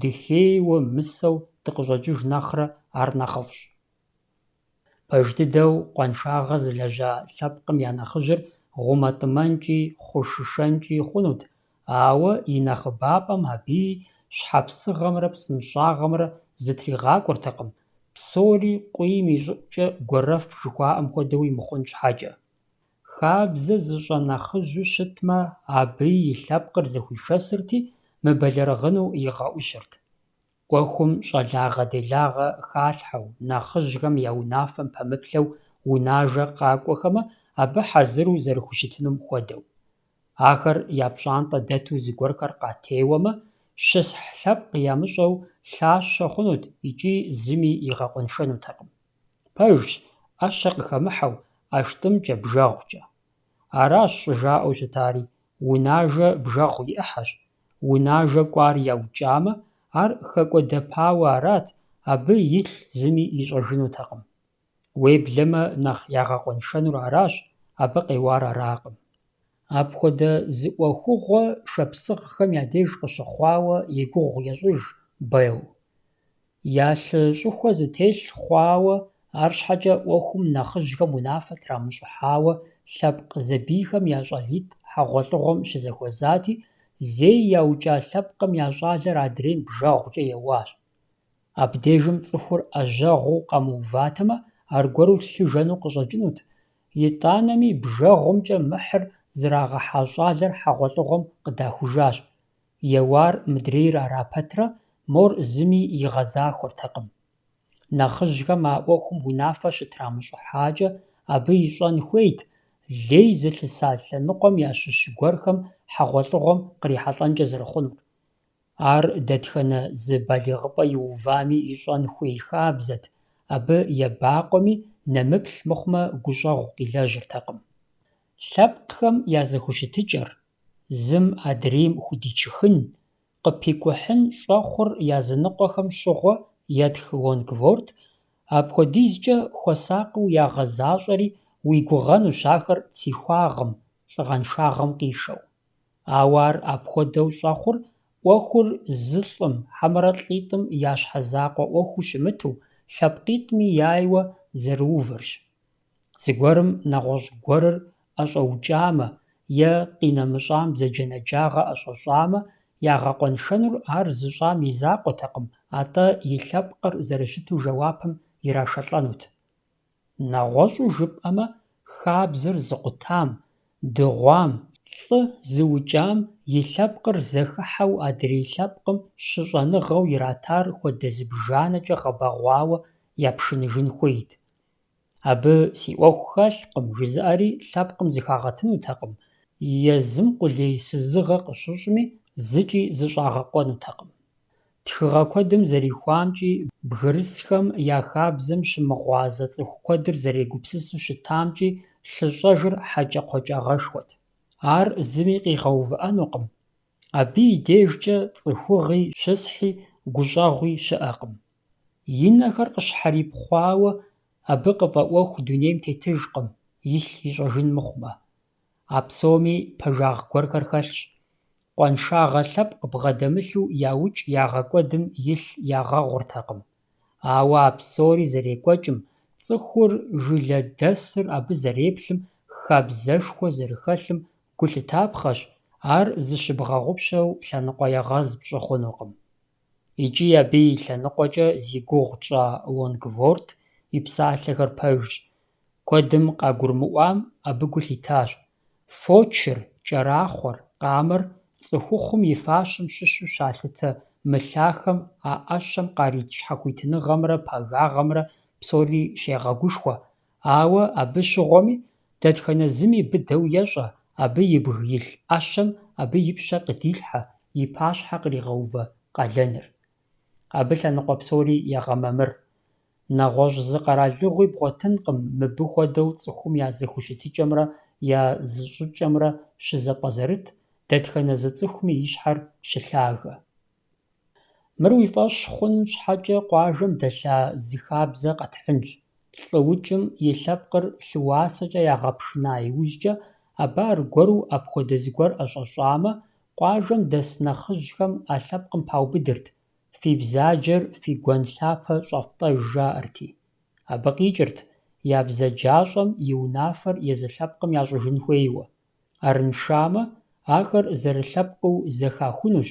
дыхейуэ мысэу дыкъыщӀэкӀыж нэхърэ ар нэхъыфӀщ. Пэж дыдэу къуаншагъэ зылэжьа лъэпкъым я нэхъыжьыр гъумэтӀымэнкӀи хъушышэнкӀи хъунут, ауэ и нэхъыбапӀэм аби щхьэпсыгъэмрэ псынщӀагъэмрэ зытригъакӀуэртэкъым, псори къуийм и щӀыӀукӀэ гуэрэф жыхуаӀэм хуэдэу имыхъун щхьэкӀэ. Хабзэ зыщӀэ нэхъыжьу щытмэ, абы и лъэпкъыр зэхуишэсырти, мыбэлэрыгъыну игъэӀущырт. Ӏуэхум щӀалагъэ-делагъэ халъхьэу, нэхъыжьхэм я унафэм пэмыплъэу унажэ къакӀуэхэмэ, абы хьэзыру зэрыхущытынум хуэдэу. Ахэр я пщӀантӀэ дэту зыгуэрхэр къатеуэмэ, щысхь лъэпкъ ямыщӀэу лъащэ хъунут икӀи зыми игъэкъуэншэнутэкъым. Пэжщ, ӏэщэ къыхэмыхьэу, ӏэштӏымкӏэ, бжэгъукӏэ. Аращ щӏыжаӏэу щытари: «Унажэ бжэгъу и ӏыхьэщ, унажэ кӏуар яукӏамэ, ар хэкӏуэдэпауэ арат, абы илъ зыми ищӏэжынутэкъым. Уеблэмэ нэхъ ягъэкъуэншэнур аращ, абы къеуар аракъым». Апхуэдэ зыӏуэхугъуэ шапсыгъхэм я деж къыщыхъуауэ и гугъу ещӏыж Бейл. Ялъы щӏыхуэ зытелъ хъуауэ, арщхьэкӏэ ӏуэхум нэхъыжьхэм унафэ трамыщӏыхьауэ, лъэпкъ зэбийхэм я щӏалитӏ хьэгъуэлӏыгъуэм щызэхуэзати, зэи яукӏа лъэпкъым я щӏалэр адрейм бжэгъукӏэ еуащ. Абдежым цӏыхур ӏэжьэгъуу къэмыуватэмэ, аргуэру лъыжэну къыщӏэкӏынут, итӏанэми бжэгъумкӏэ мыхьыр зрагъэхьа щӏалэр хьэгъуэлӏыгъуэм къыдахужащ. Еуар мыдрейр ара пэтрэ, мор зыми игъэзахуэртэкъым. Нэхъыжьхэм а ӏуэхум унафэ щытрамыщӏыхьакӏэ, абы ищӏэн хуейт лей зылъыса лъэныкъуэм ящыщ гуэрхэм хьэгъуэлӏыгъуэм кърихьэлӏэнкӏэ зэрыхъунур. Ар дэтхэнэ зы балигъыпӏэ иувами ищӏэн хуей хабзэт, абы ебакъуэми нэмыплъ мыхъумэ гущӏэгъу къилэжьыртэкъым. Лъэпкъхэм я зэхущытыкӏэр, зым адрейм худичыхын, къыпикӏухьын щӏэхъур языныкъуэхэм щыгъуэ етх лонгворд, апхуэдизкӏэ хуэсакъыу ягъэзащӏэри уи гугъэнущ ахэр ці хуагъым, лӏыгъэншагъэм къишэу. Ауэ ар апхуэдэу щӏэхъур ӏуэхур зылӏым хьэмэрэ лӏитӏым я щхьэзакъуэ ӏуэхуу щымыту, лъэпкъитӏми яйуэ зэрыувэрщ. Зыгуэрым нэгъуэщӏ гуэрыр ӏэщӏэукӏамэ е къинэмыщӏам бзаджэнаджагъэ ӏэщӏэщӏамэ, ягъэкъуэншэнур ар зыщӏам и закъуэтэкъым, атӏэ и лъэпкъыр зэрыщыту жэуапым ирашэлӏэнут. Нэгъуэщӏу жыпӏэмэ, хабзэр зыкъутам, дыгъуам, лӏы зыукӏам и лъэпкъыр зэхыхьэу адрей лъэпкъым щыщӏэныгъэу иратар хуэдэ зыбжанэкӏэ гъэбэгъуауэ япшыныжын хуейт. Абы «си ӏуэху хэлъкъым» жызыӏэри лъэпкъым зыхагъэтынутэкъым, езым къулей сызыгъэ къыщыщӏми зыкӏи зыщӏагъэкъуэнутэкъым. Тхыгъэ куэдым зэрихуамкӏи, бгырысхэм я хабзэм щымыгъуазэ цӏыху куэдыр зэрегупсысу щытамкӏи, лъыщӏэжыр хьэкӏэкхъуэкӏагъэшхуэт. Ар зыми къигъэувыӏэнукъым. Абы и дежкӏэ цӏыхугъи щысхьи гущӏэгъуи щыӏэкъым. И нэхэр къыщхьэрипхъуауэ, абы къыфӏэӏуэху дунейм тетыжкъым, илъ ищӏэжын мыхъумэ. А псоми пэжагъ гуэрхэр хэлъщ. Къуаншагъэ лъэпкъ бгъэдэмылъу яукӏ ягъэкӏуэдым илъ ягъэгъуртэкъым. Ауэ а псори зэрекӏуэкӏым, цӏыхур жылэдэсыр абы зэреплъым, хабзэшхуэ зэрыхэлъым гу лъытапхъэщ, ар зыщыбгъэгъупщэу лъэныкъуэ егъэз пщӏы хъунукъым. Икӏи абы и лъэныкъуэкӏэ зи гугъу тщӏа Лонгворд и псалъэхэр пэжщ. Куэдым къагурымыӏуам абы гу лъитащ. Фочыр, кӏэрахъуэр, къамэр цӏыхухъум и фащэм щыщу щалъытэ мылъахэм а ӏэщэм къарит щхьэхуитыныгъэмрэ пагагъэмрэ псори щегъэгушхуэ, ауэ абы щыгъуэми дэтхэнэ зыми быдэу ещӏэ, абы и бг илъ ӏэщэм абы и пщэ къыдилъхьэ, и пащхьэ къригъэувэ къалэныр. Абы лъэныкъуэ псори егъэмэмыр. Нэгъуэщӏ зы къэралыгъуи бгъуэтынкъым мыбы хуэдэу цӏыхум я зэхущытыкӏэмрэ я зыщӏыкӏэмрэ щызэпӏэзэрыт, дэтхэнэ зы цӏыхуми и щхьэр щылъагэ. Мыр уи фӏэщ хъун щхьэкӏэ къуажэм дэлъа зы хабзэ къэтхьынщ. ЛӀыукӀым и лъэпкъыр лъыуасэкӀэ ягъэпшына иужькӀэ, абы аргуэру апхуэдэ зыгуэр ӀэщӀэщӀамэ, къуажэм дэс нэхъыжьхэм а лъэпкъым паубыдырт: «Фи бзаджэр фи гуэн лъапэ щӀэфтӀэж», жаӀэрти. Абы къикӀырт я бзаджащӀэм и унафэр езы лъэпкъым ящӀыжын хуейуэ. Арыншамэ, ахэр зэрылъэпкъыу зэхахунущ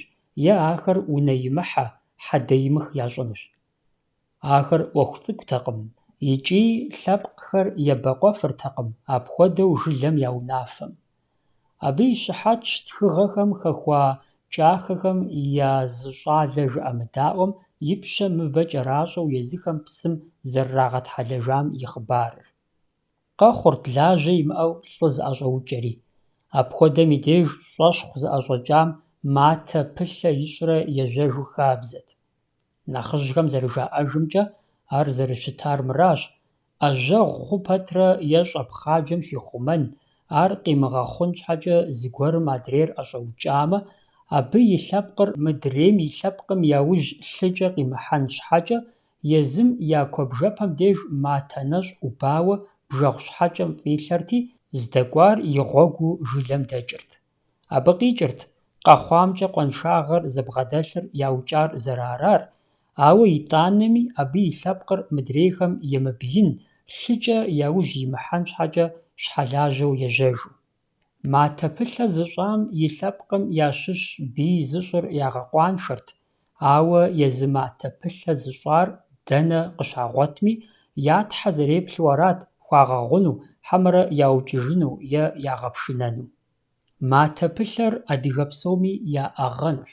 е ахэр унэ имыхьэ, хьэдэ имых ящӀынущ. Ахэр Ӏуэху цӀыкӀутэкъым икӀи лъэпкъхэр ебэкъуэфыртэкъым апхуэдэу жылэм я унафэм. Абы и щыхьэтщ тхыгъэхэм хэхуа кӀахэхэм я зы щӀалэ жыӀэмыдаӀуэм и пщэ мывэ кӀэращӀэу езыхэм псым зэрырагъэтхьэлэжам и хъыбарыр. Къэхъурт лажьэ имыӀэу лӀы зыӀэщӀэукӀэри. Апхуэдэм и деж щӀэщхъу зыӀэщӀэкӀам матэ пылъэ ищӀрэ ежьэжу хабзэт. Нэхъыжьхэм зэрыжаӀэжымкӀэ, ар зэрыщытар мыращ: Ӏэжьэгъу хъу пэтрэ е щӀэпхъаджэм щихъумэн, ар къимыгъэхъун щхьэкӀэ зыгуэрым адрейр ӀэщӀэукӀамэ, абы и лъэпкъыр мыдрейм и лъэпкъым яужь лъыкӀэ къимыхьэн щхьэкӀэ, езым я куэбжэпэм деж матэ нэщӀ Ӏубауэ бжэгъу щхьэкӀэм фӀилъэрти, здэкӀуар и гъуэгуу жылэм дэкӀырт. Абы къикӀырт къэхъуамкӀэ къуаншагъэр зыбгъэдэлъыр яукӀар зэрарар, ауэ итӀанэми абы и лъэпкъыр мыдрейхэм емыбин, лъыкӀэ яужь имыхьэн щхьэкӀэ щхьэлажьэу ежьэжу. Матэ пылъэ зыщӀам и лъэпкъым ящыщ бий зыщӀыр ягъэкъуаншэрт, ауэ езы матэ пылъэ зыщӀар дэнэ къыщагъуэтми, я тхьэ зэреплъу арат хуагъэгъуну, хьэмэрэ яукӀыжыну е ягъэпшынэну. Матэ пылъэр адыгэ псоми яӀэгъэнущ.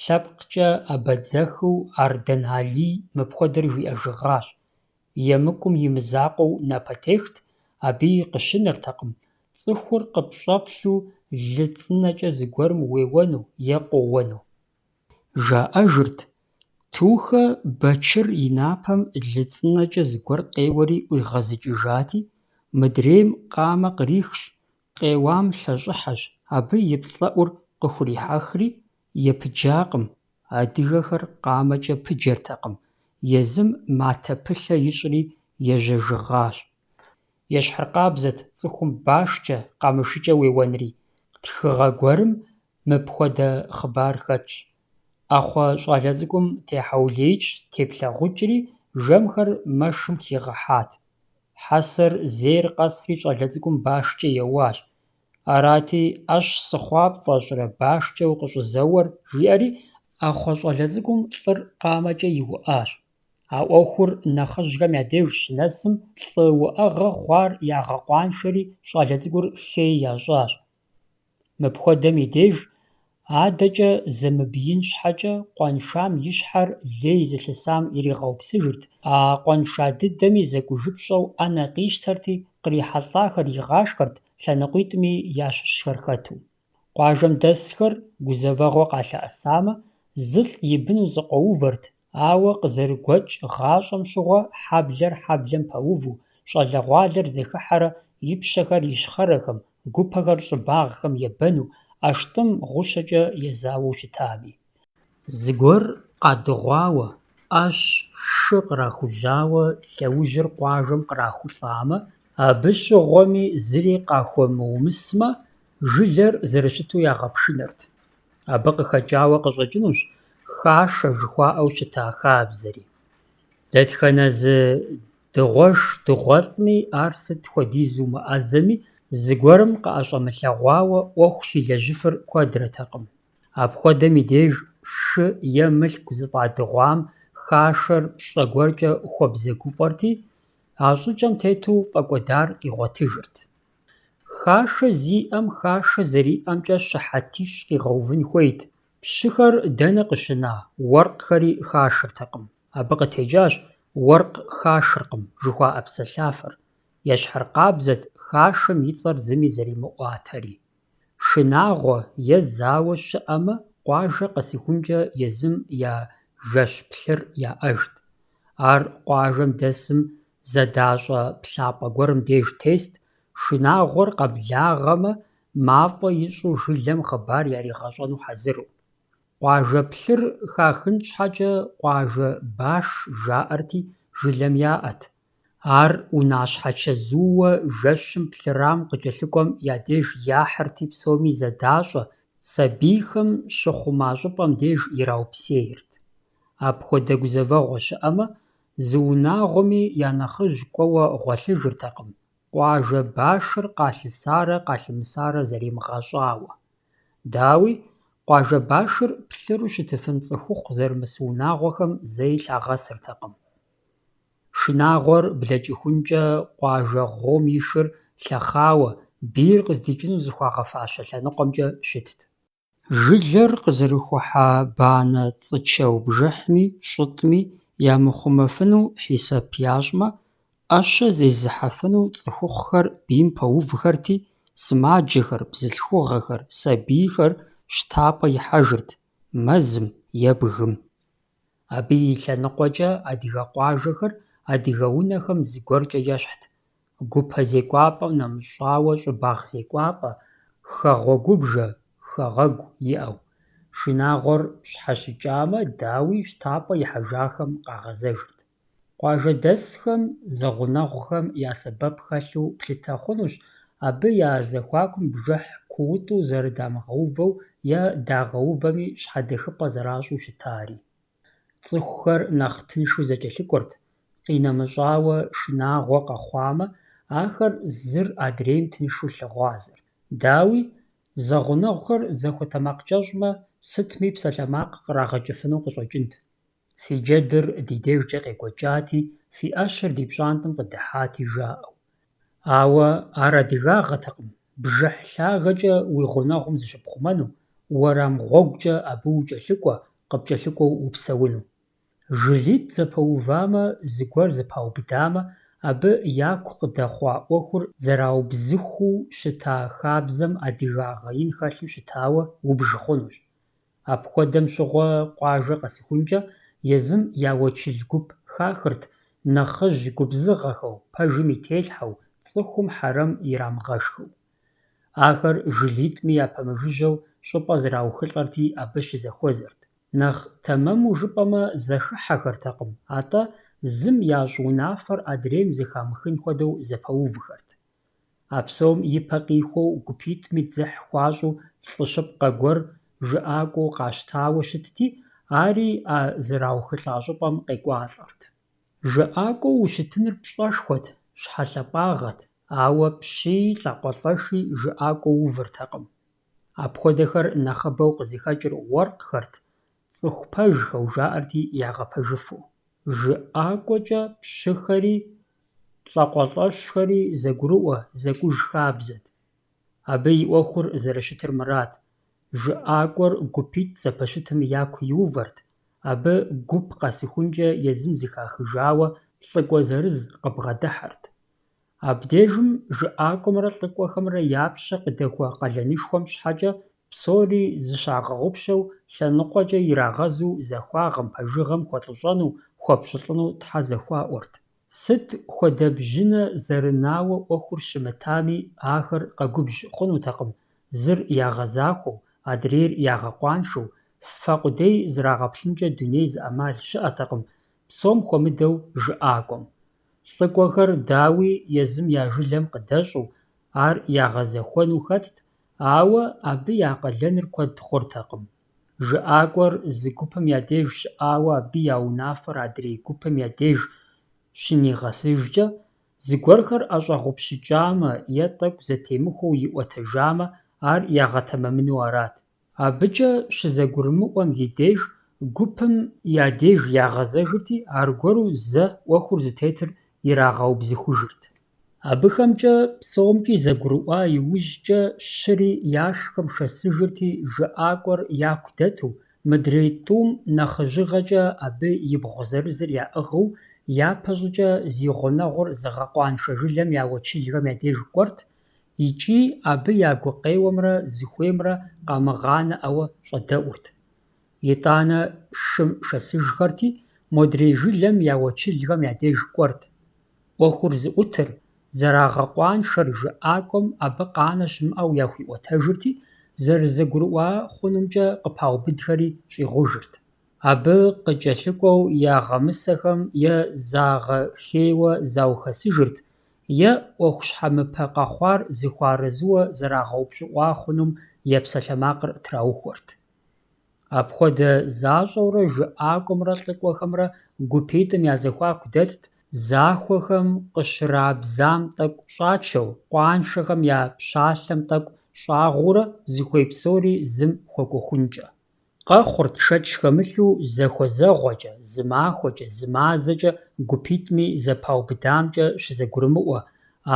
ЛъэпкъкӀэ Ӏэбэдзэхыу Ардэн Алий мыпхуэдэр жиӀэжыгъащ. ЕмыкӀум и мызакъуэу напэ техт, абы къыщынэртэкъым, цӀыхур къыпщӀэплъу лы цӀынэкӀэ зыгуэрым уеуэну е къоуэну. ЖаӀэжырт, Тухэ Бэчыр и напэм лы цӀынэкӀэ зыгуэр къеуэри ӀуигъэзыкӀыжати, мыдрейм къамэ кърихщ, къеуам лъэщӀыхьэщ, абы и плӀэӀур къыхурихьэхри, епыджакъым, адыгэхэр къамэкӀэ пыджэртэкъым, езым матэ пылъэ ищӀри ежьэжыгъащ. Ещхьыркъабзэт цӀыхум башкӀэ, къамышыкӀэ уеуэнри, тхыгъэ гуэрым мыпхуэдэ хъыбар хэтщ. Ӏэхъуэ щӀалэ цӀыкӀум техьэулейкӀ, теплъэгъукӀри, жэмхэр мэшым хигъэхьат. Хьэсэр зейр къэсри щӀалэ цӀыкӀум башкӀэ еуащ. Арати, «Ӏэщ сыхъуа пфӀэщӀрэ, башкӀэ укъыщӀызэуэр?» жиӀэри, Ӏэхъуэ щӀалэ цӀыкӀум лӀыр къамэкӀэ иуӀащ. А Ӏуэхур нэхъыжьхэм я деж щынэсым, лӀы уӀэгъэ хъуар ягъэкъуаншэри, щӀалэ цӀыкӀур хей ящӀащ. Мыпхуэдэм и деж, адэкӀэ зэмыбиин щхьэкӀэ, къуаншам и щхьэр лей зылъысам иригъэупсыжырт, а къуанша дыдэми зэкӀужыпщӀэу Ӏэнэ къищтэрти, кърихьэлӀахэр игъашхэрт, лъэныкъуитӀми ящыщхэр хэту. Къуажэм дэсхэр, гузэвэгъуэ къалъэӀэсамэ, зылӀ и быну зыкъоувэрт, ауэ къызэрыгуэкӀ гъащӀэм щыгъуэ хьэблэр хьэблэм пэуву, щӀалэгъуалэр зэхыхьэрэ и пщэхэр ищхъэрэхэм, гупэхэр щӀыбагъхэм ебэну, ӀэштӀым гъущэкӀэ езауэу щытами. Зыгуэр къадыгъуауэ, Ӏэщ, шы кърахужьауэ лъэужьыр къуажэм кърахулӀамэ, абы щыгъуэми зыри къахуэмыумысмэ, жылэр зэрыщыту ягъэпшынэрт. Абы къыхэкӀауэ къыщӀэкӀынущ «хашэ» жыхуаӀэу щыта хабзэри. Дэтхэнэ зы дыгъуэш дыгъуэлӀми, ар сыт хуэдизу мыӀэзэми, зыгуэрым къыӀэщӀэмылъэгъуауэ Ӏуэху щилэжьыфыр куэдрэтэкъым. Апхуэдэм и деж шы е мылъку зыфӀадыгъуам хашэр пщӀэ гуэркӀэ хуэбзэгуфӀэрти, а щӀыкӀэм тету фӀэкӀуэдар къигъуэтыжырт. Хашэ зиӀэм хашэ зэриӀэмкӀэ щыхьэтищ къигъэувын хуейт. Пщыхэр дэнэ къыщына, уэркъхэри хашыртэкъым. Абы къытекӀащ «уэркъ хашыркъым» жыхуаӀэ псэлъафэр. Ещхьыркъабзэт хашэм и цӀэр зыми зэримыӀуатэри. Шынагъуэ е зауэ щыӀэмэ, къуажэ къэсихункӀэ езым я жэщ плъыр яӀэжт. Ар къуажэм дэсым зэдащӀэ плъапӀэ гуэрым деж тест, шынагъуэр къэблагъэмэ, мафӀэ ищӀу жылэм хъыбар яригъэщӀэну хьэзыру. Къуажэ плъыр хахын щхьэкӀэ къуажэ баш жаӀэрти, жылэм яӀэт. Ар унащхьэ-чэзууэ жэщым плъырам къыкӀэлъыкӀуэм я деж яхьырти, псоми зэдащӀэ, сабийхэм щыхъума щӀыпӀэм деж ираупсейрт. Апхуэдэ гузэвэгъуэ щыӀэмэ, зы унагъуэми я нэхъыжь кӀуэуэ гъуэлъыжыртэкъым, къуажэ башыр къалъысарэ къалъымысарэ зэримыгъэщӀауэ. Дауи, къуажэ башыр плъыру щытыфын цӀыхухъу зэрымыс унагъуэхэм зэи лъагъэсыртэкъым. Шынагъуэр блэкӀыхункӀэ къуажэ гъуом и шыр лъэхъауэ, бийр къыздикӀыну зыхуагъэфащэ лъэныкъуэмкӀэ щытт. Жылэр къызэрыхуэхьа банэ цӀычэу бжыхьми, щӀытӀми ямыхъумэфыну хьисэп ящӀмэ, Ӏэщэ зезыхьэфыну цӀыхухъухэр бийм пэувхэрти, сымаджэхэр, бзылъхугъэхэр, сабийхэр щтапӀэ ихьэжырт мэзым е бгым. Абы и лъэныкъуэкӀэ адыгэ къуажэхэр адыгэ унэхэм зыгуэркӏэ ещхьт: гупэ зекӏуапӏэм нэмыщӏауэ щӏыбагъ зекӏуапӏэ, хэгъуэгубжэ, хэгъэгу иӏэу. Шынагъуэр щхьэщыкӏамэ, дауи щтапӏэ ихьэжахэм къагъэзэжырт. Къуажэдэсхэм, зэгъунэгъухэм я сэбэп хэлъу плъытэ хъунущ абы я зэхуакум бжыхь куутӏу зэрыдамыгъэувэу е дагъэувэми щхьэдэхыпӏэ зэращӏу щытари. Цӏыхухэр нэхъ тыншу зэкӏэлъыкӏуэрт. Къинэмыщӏауэ шынагъуэ къэхъуамэ, ахэр зыр адрейм тыншу лъыгъуазэрт. Дауи, зэгъунэгъухэр зэхуэтэмакъ кӏэщӏмэ, сытми псалъэмакъ кърагъэкӏыфыну къыщӏэкӏынт. Фи джэдыр ди дежкӏэ къекӏуэкӏати, фи ӏэщыр ди пщӏантӏэм къыдыхьати жаӏэу. Ауэ ар адыгагъэтэкъым, бжыхь лъагэкӏэ уи гъунэгъум зыщыпхъумэну, уэрам гъуэгукӏэ абы укӏэлъыкӏуэ, къыпкӏэлъыкӏуэу упсэуну. ЖылитӀ зэпэувамэ, зыгуэр зэпаубыдамэ, абы яку къыдэхъуа ӏуэхур зэраубзыхуу щыта хабзэм адыгагъэ ин хэлъу щытауэ убж хъунущ. Апхуэдэм щыгъуэ къуажэ къэсыхункӏэ, езым я уэчыл гуп хахырт, нэхъыжь губзыгъэхэу, пэжым и телъхьэу, цӏыхум хьэрэм ирамыгъэшхыу. Ахэр жылитӏми япэмыжыжьэу щӏыпӏэ зыраухылӏэрти, абы щызэхуэзэрт. Нэхъ тэмэму жыпӏэмэ, зэхыхьэхэртэкъым, атӏэ зым ящӏ унафэр адрейм зыхамыхын хуэдэу зэпэувхэрт. А псом и пэ къихуэу гупитӏми дзыхь хуащӏу лӏыщыпкъэ гуэр жыӏакӏуэу къащтауэ щытти, ари а зыраухылӏа щӏыпӏэм къекӏуалӏэрт. ЖыӀакӀуэу ущытыныр пщӀэшхуэт, щхьэлъапӀагъэт, ауэ пщи лӀакъуэлӀэши жыӀакӀуэу увыртэкъым. Апхуэдэхэр нэхъыбэу къызыхэкӀыр уэркъхэрт, цӀыху пэжхэу жаӀэрти ягъэпэжыфу. ЖыӀакӀуэкӀэ пщыхэри лӀакъуэлӀэшхэри зэгурыӀуэ, зэкӀуж хабзэт. Абы и Ӏуэхур зэрыщытыр мырат: жыӀакӀуэр гупитӀ зэпэщытым яку иувэрт, абы гуп къэсыхункӀэ езым зыхахыжауэ лӀыкӀуэ зырыз къыбгъэдыхьэрт. Абдежым жыӀакӀуэмрэ лӀыкӀуэхэмрэ япщэ къыдэхуа къалэнышхуэм щхьэкӀэ псори зыщагъэгъупщэу, лъэныкъуэкӀэ ирагъэзу захуагъым, пэжыгъэм хуэлӀыщӀэну, хуэпщылӀыну Тхьэ зэхуаӀуэрт. Сыт хуэдэ бжьынэ зэрынауэ Ӏуэхур щымытами, ахэр къэгубжь хъунутэкъым, зыр ягъэзахуэу, адрейр ягъэкъуаншэу, фэ къудей зрагъэплъынкӀэ дуней зыӀэмал щыӀэтэкъым, псом хуэмыдэу жыӀакӀуэм. ЛӀыкӀуэхэр, дауи, езым я жылэм къыдэщӀу, ар ягъэзэхуэну хэтт, ауэ абы я къалэныр куэд хъуртэкъым. ЖыӀакӀуэр зы гупым я деж щыӀауэ абы я унафэр адрей гупым я деж щынигъэсыжкӀэ, зыгуэрхэр ӀэщӀэгъупщыкӀамэ е тӀэкӀу зэтемыхуэу иӀуэтэжамэ, ар ягъэтэмэмыну арат. АбыкӀэ щызэгурымыӀуэм и деж, гупым я деж ягъэзэжырти, аргуэру зэ Ӏуэхур зытетыр ирагъэубзыхужырт. АбыхэмкӀэ псомкӀи зэгурыӀуа иужькӀэ щыри яшхым шэсыжырти, жыӀакӀуэр яку дэту, мыдрей тӀум нэхъыжьыгъэкӀэ абы и бгъузэрызыр яӀыгъыу, япэ щӏыкӏэ зи гъунэгъур зыгъэкъуаншэ жылэм я уэчылхэм я деж кӏуэрт, икӏи абы я гукъеуэмрэ зыхуеймрэ къамыгъанэӀэуэ щӏэдэӏурт. ИтӀанэ шым шэсыжхэрти, модрей жылэм я уэчылхэм я деж кӏуэрт. Ӏуэхур зыӀутыр, зэрагъэкъуаншэр жыӀакӀуэм абы къанэ щымыӀэу яхуиӀуэтэжырти, зэрызэгурыӀуа хъунумкӀэ къыпаубыдхэри щӀигъужырт. Абы къыкӀэлъыкӀуэу ягъэмысэхэм е загъэхейуэ заухэсыжырт, е Ӏуэхущхьэмыпэ къэхъуар зыхуарэзыуэ зэрагъэупщӀыӀуа хъунум е псалъэмакъыр траухуэрт. Апхуэдэ защӀэурэ жыӀакӀуэмрэ лӀыкӀуэхэмрэ гупитӀым я зэхуаку дэтт, захуэхэм къыщрабзам тӀэкӀу щӀачэу, къуаншэхэм я пщалъэм тӀэкӀу щӀагъуурэ, зыхуей псори зым хуэкӀуэхункӀэ. Къэхъурт шэч хэмылъу зэхуэзэгъуэкӀэ, зы махуэкӀэ, зы мазэкӀэ гупитӀми зэпаубыдамкӀэ щызэгурымыӀуэ,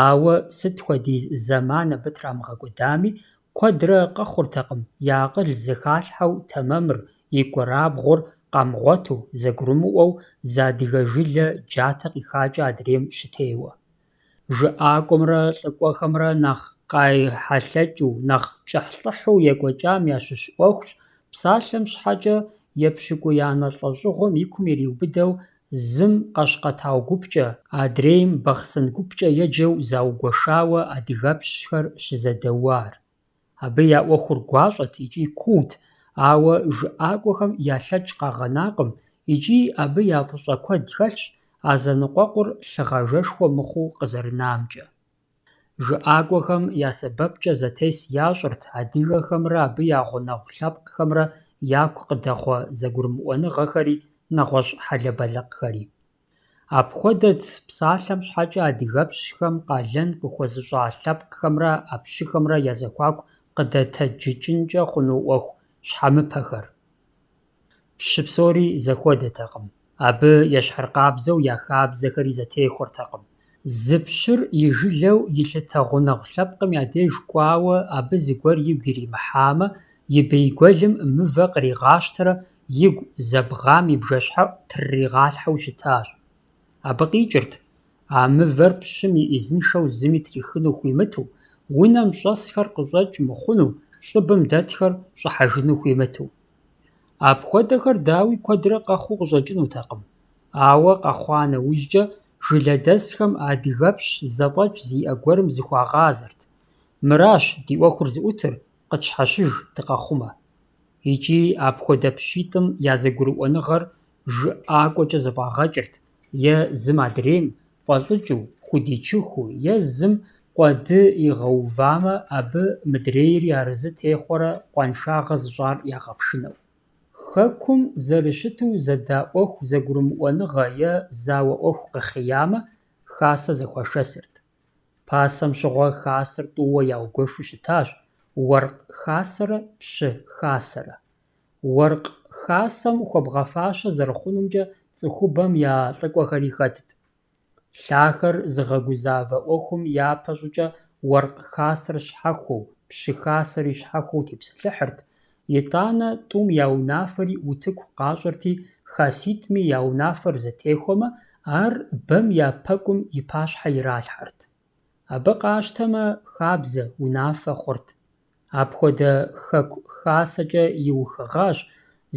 ауэ сыт хуэдиз зэман абы трамыгъэкӀуэдами, куэдрэ къэхъуртэкъым я акъыл зыхалъхьэу тэмэмыр, и кӀуэрабгъур къамыгъуэту, зэгурымыӀуэу, зы адыгэ жылэ джатэ къихакӀэ адрейм щытеуэ. ЖыӀакӀуэмрэ лӀыкӀуэхэмрэ нэхъ къайхьэлъэкӀыу, нэхъ кӀыхьлӀыхьу екӀуэкӀам ящыщ Ӏуэхущ, псалъэм щхьэкӀэ епщыкӀуиянэ лӀэщӀыгъуэм и кум ириубыдэу Зым къэшкъэтау гупкӏэ, адрейм бахъсэн гупкӏэ еджэу заугуэшауэ адыгэпщхэр щызэдэуар. Абы я ӏуэхур гуащӏэт икӏи куут, ауэ жыӏакӏуэхэм я лъэкӏ къагъэнакъым, икӏи абы я фӏыщӏэ куэд хэлъщ, а зэныкъуэкъур лъыгъажэшхуэ мыхъуу къызэрынамкӏэ. Жыӏакӏуэхэм я сэбэпкӏэ зэтес ящӏырт адыгэхэмрэ абы я гъунэгъу лъэпкъхэмрэ яку къыдэхъуэ зэгурымыӏуэныгъэхэри, нэгъуэщӏ хьэлэбэлыкъхэри. Апхуэдэт псалъэм щхьэкӏэ адыгэпщхэм къалэн къыхуэзыщӏа лъэпкъхэмрэ ӏэпщыхэмрэ я зэхуаку къыдэтэджыкӏынкӏэ хъуну ӏуэху щхьэмыпэхэр. Пщы псори зэхуэдэтэкъым. Абы ещхьыркъабзэу я хабзэхэри зэтехуэртэкъым. Зы пщыр и жылэу илъытэ гъунэгъу лъэпкъым я деж кӏуауэ абы зыгуэр игу иримыхьамэ, и бей гуэлым мывэ къригъащтэрэ игу зэбгъам и бжэщхьэӏу трыригъалъхьэу щытащ. Абы къикӏырт, а мывэр пщым и ӏизыншэу зыми трихыну хуимыту, унэм щӏэсхэр къыщӏэкӏ мыхъуну, щӏыбым дэтхэр щӏыхьэжыну хуимыту. Апхуэдэхэр дауи куэдрэ къэхъуу къыщӏэкӏынутэкъым. Ауэ къэхъуа нэужькӏэ жылэдэсхэм адыгэпщ зэфӏэкӏ зиӏэ гуэрым зыхуагъазэрт. Мыращ ди ӏуэхур зыӏутыр: къытщхьэщыж, дыкъэхъумэ. Икӏи апхуэдэ пщитӏым я зэгурыӏуэныгъэр жыӏакӏуэкӏэ зэфӏагъэкӏырт, е зым адрейм фӏэлӏыкӏыу, худичыхуу, е зым къуэды игъэувамэ, абы мыдрейри арызы техъуэрэ къуаншагъэ зыщӏар ягъэпшынэу. Хэкум зэрыщыту зэда ӏуэху зэгурымыӏуэныгъэ е зауэ ӏуэху къыхъеямэ, хасэ зэхуашэсырт. Пасэм щыгъуэ хасэр тӏууэ яугуэшу щытащ: уэркъ хасэрэ пщы хасэрэ. Уэркъ хасэм хуэбгъэфащэ зэрыхъунумкӏэ цӏыхубэм я лӏыкӏуэхэри хэтт. Лъахэр зыгъэгузавэ ӏуэхум япэ щӏыкӏэ уэркъ хасэр щхьэхуэу, пщы хэсэри щхьэхуэу тепсэлъыхьырт, итӏанэ тӏум я унафэри утыку къащӏэрти, хаситӏми я унафэр зэтехуэмэ, ар бэм я пэкӏум и пащхьэ иралъхьэрт. Абы къащтэмэ, хабзэ, унафэ хъурт. Апхуэдэ хэку хасэкӏэ иухыгъащ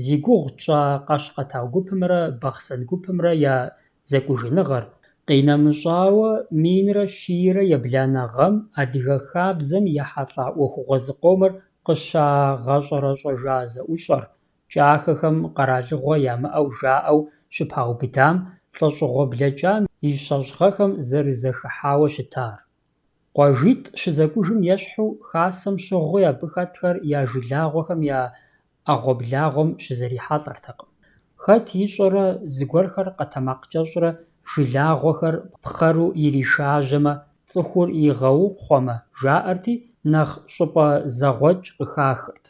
зи гугъу тщӏа къэшкъэтау гупымрэ бахъсэн гупымрэ я зэкӏужыныгъэр. Къинэмыщӏауэ минрэ щийрэ ебланэ гъэм адыгэ хабзэм ехьэлӏа ӏуэхугъуэ зыкъомыр къыщагъэщӏэрэщӏэжа зэӏущӏэр, кӏахэхэм къэралыгъуэ ямыӏэу жаӏэу щыпаубыдам, лӏэщӏыгъуэ блэкӏам и щэщӏгъэхэм зэрызэхыхьауэ щытар. КъуажитӀ щызэкӏужым ещхьу, хасэм щыгъуи абы хэтхэр я жылагъуэхэм я ӏэгъуэблагъуэм щызэрихьэлӏэртэкъым. Хэт ищӏэрэ зыгуэрхэр къэтэмакъ кӏэщӏрэ жылагъуэхэр пхъэру иришажьэмэ, цӏыхур игъэукхъуэмэ, жаӏэрти, нэхъ щӏыпӏэ зэгъуэкӏ къыхахырт.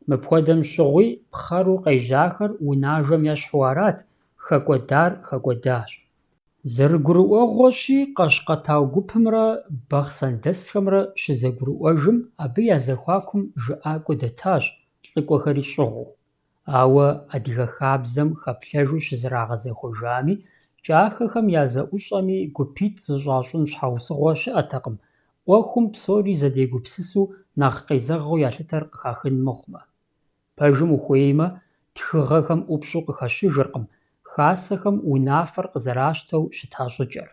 Мыпхуэдэм щыгъуи пхъэру къежьахэр унажэм ещхьу арат: хэкӏуэдар хэкӏуэдащ. Зэрыгурыӏуэгъуэщи, къэшкъэтау гупымрэ бахъсэндэсхэмрэ щызэгурыӏуэжым, абы я зэхуакум жыӏакӏуэ дэтащ, лӏыкӏуэхэри щӏыгъуу. Ауэ адыгэ хабзэм хэплъэжу щызэрагъэзэхуэжами, кӏахэхэм я зэӏущӏэми гупитӏ зыщӏащӏын щхьэусыгъуэ щыӏэтэкъым, ӏуэхум псори зэдегупсысу нэхъ къезэгъыу ялъытэр къыхахын мыхъумэ. Пэжым ухуеймэ, тхыгъэхэм ӏупщӏу къыхэщыжыркъым хасэхэм унафэр къызэращтэу щыта щӏыкӏэр.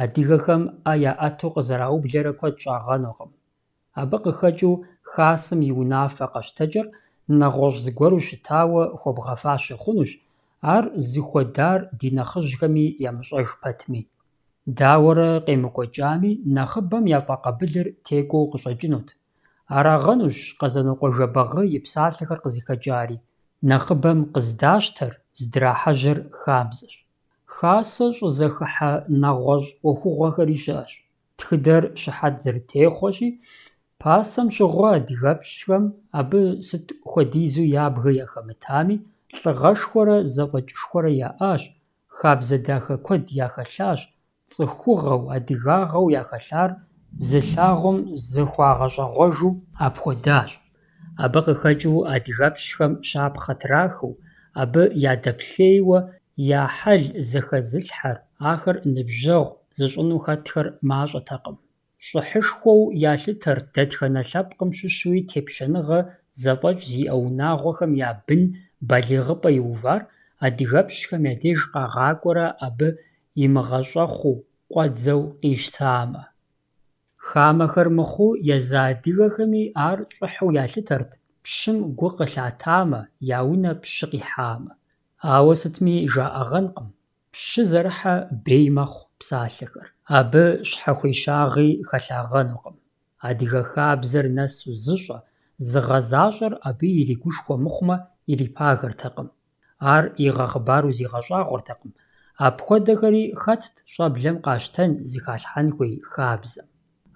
Адыгэхэм ӏэ яӏэту къызэраублэрэ куэд щӏагъэнукъым. Абы къыхэкӏыу хасэм и унафэ къэщтэкӏэр нэгъуэщӏ зыгуэру щытауэ хуэбгъэфащэ хъунущ, ар зыхуэдар ди нэхъыжьхэми ямыщӏэж пэтми. Дауэрэ къемыкӏуэкӏами, нэхъыбэм я фӏакъэбылыр текӏуэу къыщӏэкӏынут. Арагъэнущ Къэзэныкъуэ Жэбагъы и псалъэхэр къызыхэкӏари: нэхъыбэм къыздащтэр, здрахьэжьэр хабзэщ. Хасэ щӏызэхыхьэ нэгъуэщӏ ӏуэхугъуэхэри щыӏэщ. Тхыдэр щыхьэт зэрытехуэщи, пасэм щыгъуэ адыгэпщхэм абы сыт хуэдизу ябгэ яхэмытами, лӏыгъэшхуэрэ зэфӏэкӏышхуэрэ яӏащ, хабзэ дахэ куэд яхэлъащ, цӏыхугъэу, адыгагъэу яхэлъар зылъагъум зыхуагъэщӏэгъуэжу апхуэдащ. Абы къыхэкӏыу адыгэпщхэм щапхъэ трахыу, абы ядэплъейуэ я хьэл зэхэзылъхьэр, ахэр ныбжьэгъу зыщӏыну хэтхэр мащӏэтэкъым. Щӏыхьышхуэу ялъытэрт дэтхэнэ лъэпкъым щыщууи тепщэныгъэ зэфӏэкӏ зиӏэ унагъуэхэм я бын балигъыпӏэ иувар, адыгэпщхэм я деж къагъакӀуэрэ абы имыгъэщӀэхъуу, къуэдзэу къищтамэ. Хамэхэр мыхъуу езы адыгэхэми ар щӀыхьу ялъытэрт, пщым гу къылъатамэ, я унэ пщы къихьамэ. Ауэ сытми жаӀэгъэнкъым, пщы зэрыхьэ бей мэхъу псалъэхэр. Абы щхьэхуещагъи хэлъагъэнукъым. Адыгэ хабзэр нэсу зыщӀэ, зыгъэзащӀэр абы иригушхуэ мыхъумэ, ирипагэртэкъым. Ар игъэ хъыбару зигъэщӀагъуэртэкъым. Апхуэдэхэри хэтт щӀэблэм къащтэн зыхалъхьэн хуей хабзэм.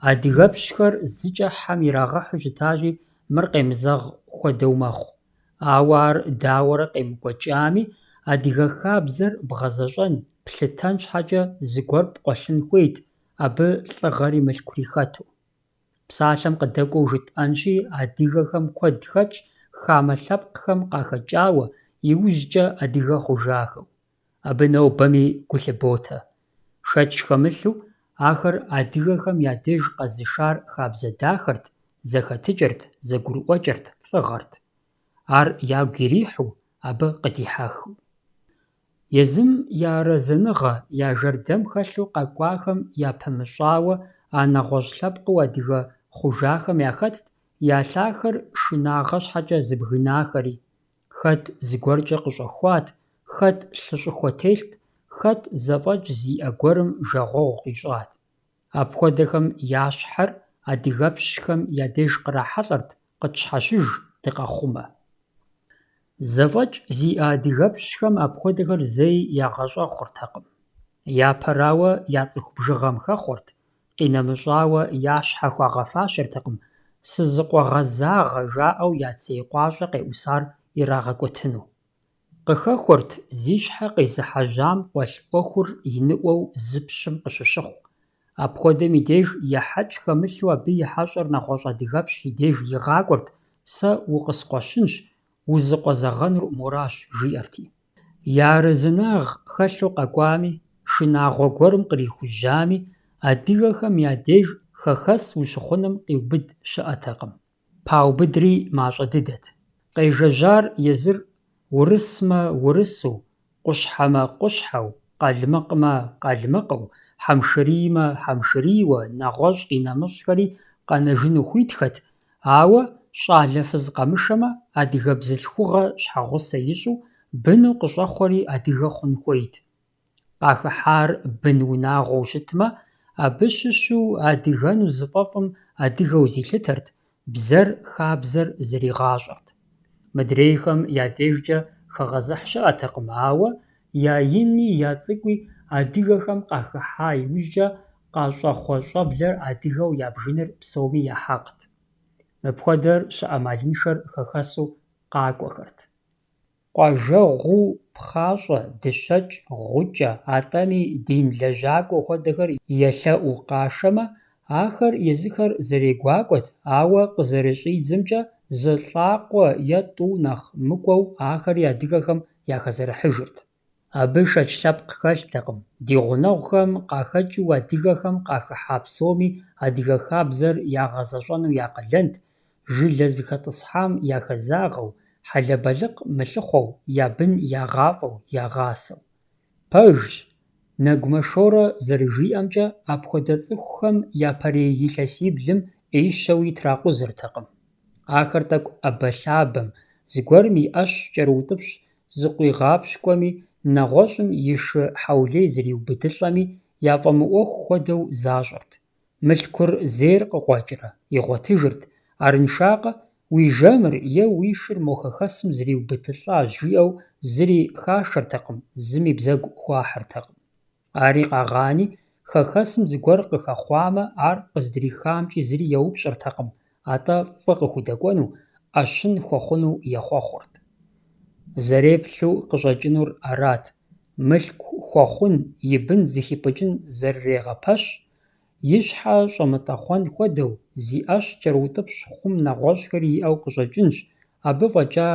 Адыгэпщхэр зыкӀэ хьэм ирагъэхьу щытащи, мыр къемызэгъ хуэдэу мэхъу. Ауэ ар дауэрэ къемыкӀуэкӀами, адыгэ хабзэр бгъэзэщӀэн, плъытэн щхьэкӀэ зыгуэр пкъуэлъын хуейт, абы лӀыгъэри мылъкури хэту. Псалъэм къыдэкӀуэу жытӀэнщи, адыгэхэм куэд хэтщ хамэ лъэпкъхэм къахэкӀауэ, иужькӀэ адыгэ хъужахэу. Абы нобэми гу лъыботэ. Шэч хэмылъу, ахэр адыгэхэм я деж къэзышар хабзэ дахэрт, зэхэтыкӀырт, зэгурыӀуэкӀырт, лӀыгъэрт. Ар ягу ирихьу, абы къыдихьэхыу. Езым я арэзэныгъэ, я жэрдэм хэлъу къэкӀуахэм япэмыщӀауэ, а нэгъуэщӀ лъэпкъыу адыгэ хъужахэм яхэтт я лъахэр шынагъэ щхьэкӀэ зыбгынахэри. Хэт зыгуэркӀэ къыщӀэхуат, хэт лъыщӀыхуэ телът, хэт зэфӀэкӀ зиӀэ гуэрым жагъуэгъу къищӀат. Апхуэдэхэм я щхьэр адыгэпщхэм я деж кърахьэлӀэрт, къытщхьэщыж, дыкъэхъумэ. ЗэфӀэкӀ зиӀэ адыгэпщхэм апхуэдэхэр зэи ягъэщӀэгъуртэкъым. Япэрауэ я цӀыху бжыгъэм хэхъуэрт, къинэмыщӀауэ я щхьэ хуагъэфащэртэкъым, «сызыкъуэгъэзагъэ» жаӀэу я цей къуащӀэ къеӀусар ирагъэкӀуэтыну. Къыхэхуэрт зи щхьэ къезыхьэжьам къуэлъ Ӏуэхур иныӀуэу зы пщым къыщыщыхъу. Апхуэдэм и деж ехьэкӀ хэмылъу абы и хьэщӀэр нэгъуэщӀ адыгэпщ и деж игъакӀуэрт: «Сэ укъысхъуэщынщ, узыкъуэзэгъэнур моращ», жиӀэрти. Я арэзынагъ хэлъу къэкӀуами, шынагъуэ гуэрым кърихужьами, адыгэхэм я деж хэхэс ущыхъунум къиубыд щыӀэтэкъым. Паубыдри мащӀэ дыдэт. Къежэжьар езыр урысмэ урысу, къущхьэмэ къущхьэу, къалмыкъмэ къалмыкъыу, хьэмшыриймэ хьэмшырийуэ, нэгъуэщӀ къинэмыщӀхэри къэнэжыну хуитхэт, ауэ щӀалэ фыз къэмышэмэ, адыгэ бзылъхугъэ щхьэгъусэ ищӀу, быну къыщӀэхъуэри адыгэ хъун хуейт. Къахыхьар бын унагъуэу щытмэ, абы щыщу адыгэну зыфӀэфӀым адыгэу зилъытэрт, бзэр хабзэр зыригъащӀэрт. Мыдрейхэм я дежкӀэ хэгъэзыхь щыӀэтэкъым, ауэ я ини я цӀыкӀуи адыгэхэм къахыхьа иужькӀэ къащӀэхъуэ щӀэблэр адыгэу ябжыныр псоми я хьэкът. Мыпхуэдэр щыӀэмалыншэр хэхэсу къакӀуэхэрт. Къуажэгъуу пхъащӀэ, дыщэкӀ, гъукӀэ, атӀэми дин лэжьакӀуэ хуэдэхэр елъэӀуу къашэмэ, ахэр езыхэр зэрегуакӀуэт, ауэ къызэрыщӀидзымкӀэ, зы лӀакъуэ е тӀу нэхъ мыкӀуэу ахэри адыгэхэм яхэзэрыхьыжырт. Абы шэч лъэпкъ хэлътэкъым. Ди гъунэгъухэм къахэкӀыу адыгэхэм къахыхьа псоми адыгэ хабзэр ягъэзэщӀэну якъылэнт, жылэ зыхэтӀысхьам яхэзагъэу, хьэлэбэлыкъ мылъыхъуэу, я бын ягъафӀэу, ягъасэу. Пэжщ, Нэгумэ-Шорэ зэрыжиӀэмкӀэ, апхуэдэ цӀыхухэм япэрей илъэсиблым Ӏеищэуи тракъузыртэкъым. Ахэр тӀэкӀу Ӏэбэлъабэм, зыгуэрым и Ӏэщ кӀэрыутӀыпщ, зыкъуигъапщкӀуэми, нэгъуэщӀым и шы хьэулей зриубыдылӀэми, яфӀэмыӀуэху хуэдэу защӀэрт. Мылъкур зейр къыкъуэкӀрэ игъуэтыжырт, арыншакъэ, уи жэмыр е уи шыр мо хэхэсым зриубыдылӀащ жиӀэу зыри хашэртэкъым, зыми бзэгу хуахьыртэкъым. Ари къагъани, хэхэсым зыгуэр къыхэхъуамэ, ар къыздрихамкӀи зыри еупщӀыртэкъым, атӀэ фӀы къыхудэкӀуэну, Ӏэщын хуэхъуну ехъуэхъуэрт. Зэреплъу къыщӀэкӀынур арат: мылъку хуэхъун, и бын зыхипӀыкӀын зэрырегъэпэщ, и щхьэ щӀэмытӀэхъуэн хуэдэу, зи Ӏэщ кӀэрыутӀыпщ хъум нэгъуэщӀхэри иӀэу къыщӀэкӀынщ, абы фӀэкӀа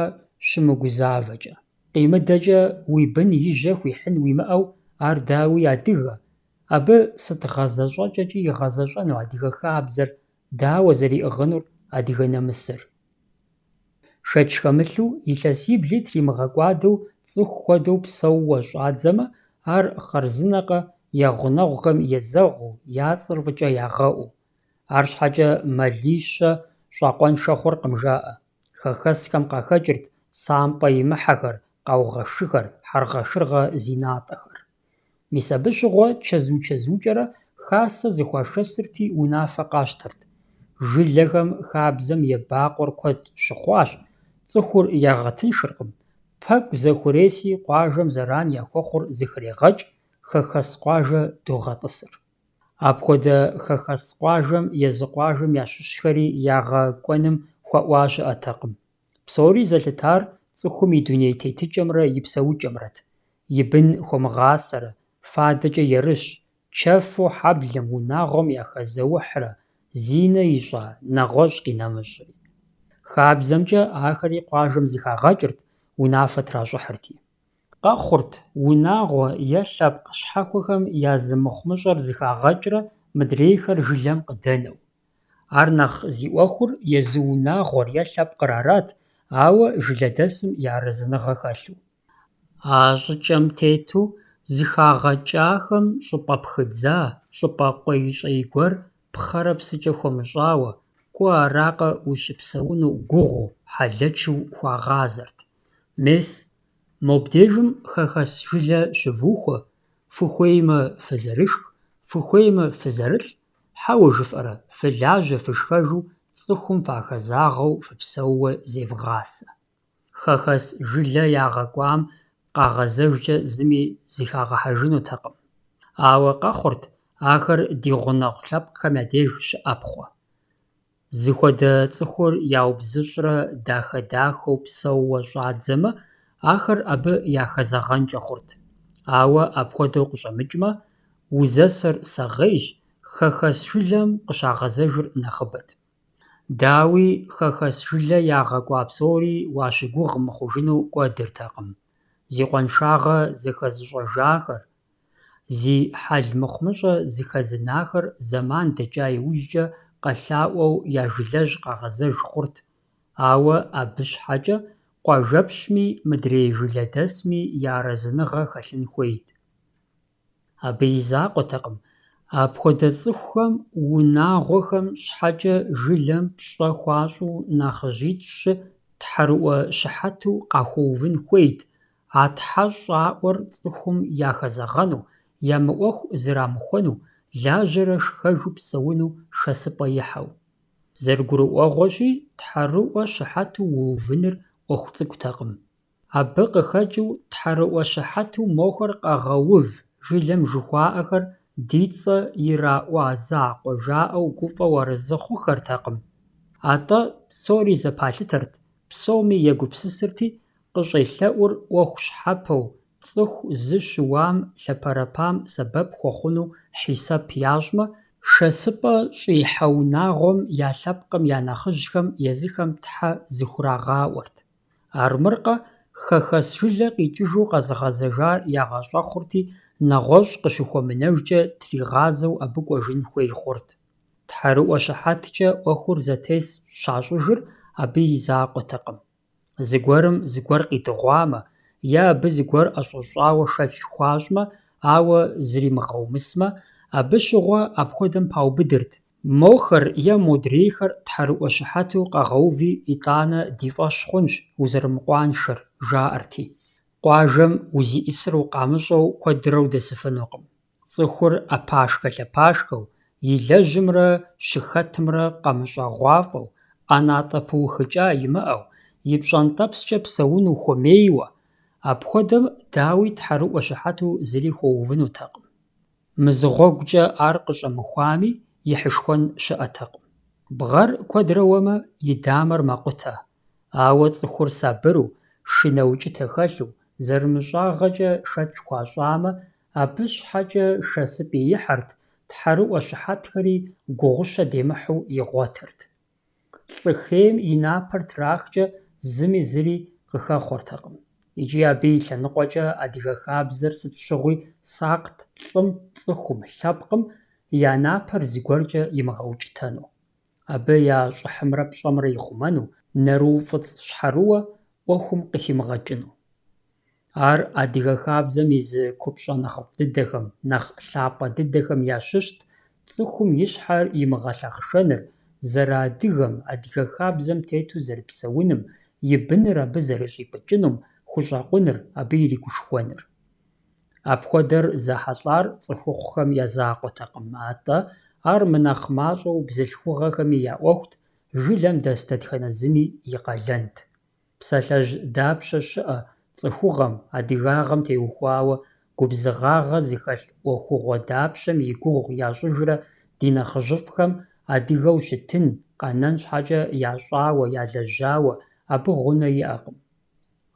щымыгузавэкӀэ. КъимыдэкӀэ уи бын и жьэ хуихьын уимыӀэу, ар дауи адыгэ, абы сыт гъэзэщӀэкӀэкӀи игъэзэщӀэну адыгэ хабзэр, дауэ зэриӀыгъынур адыгэ нэмысыр. Шэч хэмылъу илъэсибли тримыгъэкӏуадэу цӏыху хуэдэу псэууэ щӏадзэмэ, ар хъарзынэкъэ, егъунэгъухэм езэгъуу, я цӏэр фӏыкӏэ ягъэӏуу. Арщхьэкӏэ мэлищэ щӏакъуэншэ хъуркъым жаӏэ. Хэхэсхэм къахэкӏырт сампӏэ имыхьэхэр, къаугъэшыхэр, хьэргъэшыргъэ зи натӏэхэр. Мис абы щыгъуэ чэзу-чэзукӏэрэ хасэ зыхуашэсырти унафэ къащтэрт. Жылэхэм хабзэм ебакъуэр куэд щыхъуащ, цӏыхур ягъэтыншыркъым. Пэку зэхуреси къуажэм зэран яхуэхъур зыхрегъэкӏ, хэхэс къуажэ догъэтӏысыр. Апхуэдэ хэхэс къуажэм езы къуажэм ящыщхэри ягъэкӏуэным хуэӏуа щыӏэтэкъым. Псори зэлъытар цӏыхум и дуней тетыкӏэмрэ и псэукӏэмрэт. И бын хуэмыгъасэрэ, фадэкӏэ ерыщ, чэфу хьэблэм, унагъуэм яхэзэухьрэ, зи нэ ищӏа, нэгъуэщӏ къинэмыщӏри. Хабзэмкӏэ ахэри къуажэм зыхагъэкӏырт, унафэ тращӏыхьырти. Къэхъурт унагъуэ е лъэпкъ щхьэхуэхэм я зы мыхъумыщӏэр зыхагъэкӏрэ мыдрейхэр жылэм къыдэнэу. Ар нэхъ зиӏуэхур езы унагъуэр е лъэпкъыр арат, ауэ жылэдэсым и арэзыныгъэ хэлъу. А щӏыкӏэм тету зыхагъэкӏахэм щӏыпӏэ пхыдза, щӏыпӏэ къуей-щӏей гуэр пхъэрэ псыкӏэ хуэмыщӏауэ, кӏуэ аракъэ ущыпсэуну гугъуу, хьэлэчыу хуагъазэрт. Мес, мобдежым хэхэс жылэ щывухуэ, фыхуеймэ фызэрышх, фыхуеймэ фызэрылъ, хьэуэ жыфӏэрэ, фылажьэ фышхэжу цӏыхум фахэзагъэу фыпсэууэ зевгъасэ. Хэхэс жылэ ягъэкӏуам къагъэзэжкӏэ зыми зыхагъэхьэжынутэкъым. Ауэ къэхъурт ахэр ди гъунэгъу лъэпкъхэм я деж щыӏэпхъуэ. Зыхуэдэ цӏыхур яубзыщӏрэ дахэ-дахэу псэууэ щӏадзэмэ, ахэр абы яхэзэгъэнкӏэ хъурт. Ауэ апхуэдэу къыщӏэмыкӏмэ, узэсэр сагъейщ, хэхэс жылэм къыщагъэзэжыр нэхъыбэт. Дауи хэхэс жылэ ягъэкӏуа псори уащыгугъ мыхъужыну кӏуэдыртэкъым. Зи къуаншагъэ зыхэзыщӏэжахэр, зи хьэл мыхъумыщӏэ зыхэзынахэр зэман дэкӏа иужькӏэ къэлъаӏуэу я жылэжь къагъэзэж хъурт. Ауэ абы щхьэкӏэ къуажэпщми мыдрей жылэдэсми я арэзыныгъэ хэлъын хуейт. Абы и закъуэтэкъым, апхуэдэ цӏыхухэм унагъуэхэм щхьэкӏэ жылэм пщӏэ хуащӏу нэхъыжьитӏ-щы тхьэрыӏуэ щыхьэту къахуэувын хуейт, а тхьэ-щӏаӏуэр цӏыхум яхэзэгъэну, ямыӏуэху зырамыхуэну, лажьэрэ шхэжу псэуну шэсыпӏэ ихьэу. Зэрыгурыӏуэгъуэщи, тхьэрыӏуэ щыхьэту уувыныр ӏуэху цӏыкӏутэкъым. Абы къыхэкӏыу тхьэрыӏуэ щыхьэту мохэр къэгъэув жылэм жыхуаӏэхэр ди цӏэ ираӏуа закъуэ жаӏэу гуфӏэу арэзы-хъухэртэкъым. Атӏэ псори зэпалъытэрт, псоми егупсысырти, къыщӏелъэӏур ӏуэху щхьэпэу, цӏыху зы щыуам лъэпэрэпам сэбэп хуэхъуну хьисэп ящӏмэ, шэсыпӏэ щӏихьэ унагъуэм я лъэпкъым я нэхъыжьхэм езыхэм тхьэ зыхурагъаӏуэрт. Армыркъэ, хэхэс жылэ къикӏыжу къэзыгъэзэжар ягъэщӏэхъурти, нэгъуэщӏ къыщыхуэмынэжкӏэ тригъазэу абы кӏуэжын хуей хъурт. Тхьэрыӏуэ щыхьэткӏэ ӏуэхур зэтес щащӏыжыр абы и закъуэтэкъым. Зыгуэрым зыгуэр къидыгъуамэ, е абы зыгуэр ӏэщӏэщӏауэ шэч хуащӏмэ, ауэ зыримыгъэумысмэ, абы щыгъуэ апхуэдэм паубыдырт. Мохэр е модрейхэр тхьэрыӏуэ щыхьэту къэгъэуви, итӏанэ ди фӏэщ хъунщ узэрымыкъуаншэр, жаӏэрти. Къуажэм узиӏысыр укъамыщӏэу куэдрэ удэсыфынукъым. Цӏыхур ӏэпашхэ-лъэпашхэу, илэжьымрэ щыхэтымрэ къэмыщӏэгъуафӏэу, ӏэнатӏэ пыухыкӏа имыӏэу, и пщӏэнтӏэпскӏэ псэуну хуэмейуэ, апхуэдэм дауи тхьэрыӏуэ щыхьэту зыри хуэувынутэкъым. Мызыгъуэгукӏэ ар къыщӏэмыхуами, ихьышхуэн щыӏэтэкъым. Бгъэр куэдрэ уэмэ, и дамэр мэкъутэ. Ауэ цӏыхур сабыру, шынэ укӏытэ хэлъу, зэрымыщӏагъэкӏэ шэч хуащӏамэ, абы щхьэкӏэ шэсыпӏ ихьэрт, тхьэрыӏуэ щыхьэтхэри гугъущэ демыхьу игъуэтырт. Лӏыхейм и напэр трахкӏэ зыми зыри къыхэхъуэртэкъым. Икӏи абы и лъэныкъуэкӏэ адыгэ хабзэр сыт щыгъуи сакът лӏым, цӏыхум, лъэпкъым я напэр зыгуэркӏэ имыгъэукӏытэну. Абы я щӏыхьымрэ пщӏэмрэ ихъумэну, нэру фӏыцӏ щхьэрыуэ ӏуэхум къыхимыгъэкӏыну. Ар адыгэ хабзэм и зы купщӏэ нэхъыфӏ дыдэхэм, нэхъ лъапӏэ дыдэхэм ящыщт цӏыхум и щхьэр имыгъэлъахъшэныр, зэрыадыгэм, адыгэ хабзэм тету зэрыпсэуным, и быныр абы зэрыщӏипӏыкӏынум хущӏэкъуныр, абы иригушхуэныр. Апхуэдэр зэхьэлӏар цӏыхухъухэм я закъуэтэкъым, атӏэ ар мынэхъ мащӏэу бзылъхугъэхэми я ӏуэхут, жылэм дэс дэтхэнэ зыми и къалэнт. Псалъэжь дапщэ щыӏэ цӏыхугъэм, адыгагъэм теухуауэ губзыгъагъэ зыхэлъ ӏуэхугъуэ дапщэм и гугъу ящӏыжрэ ди нэхъыжьыфӏхэм адыгэу щытын, къэнэн щхьэкӏэ ящӏауэ, ялэжьауэ, абы гъунэ иӏэкъым.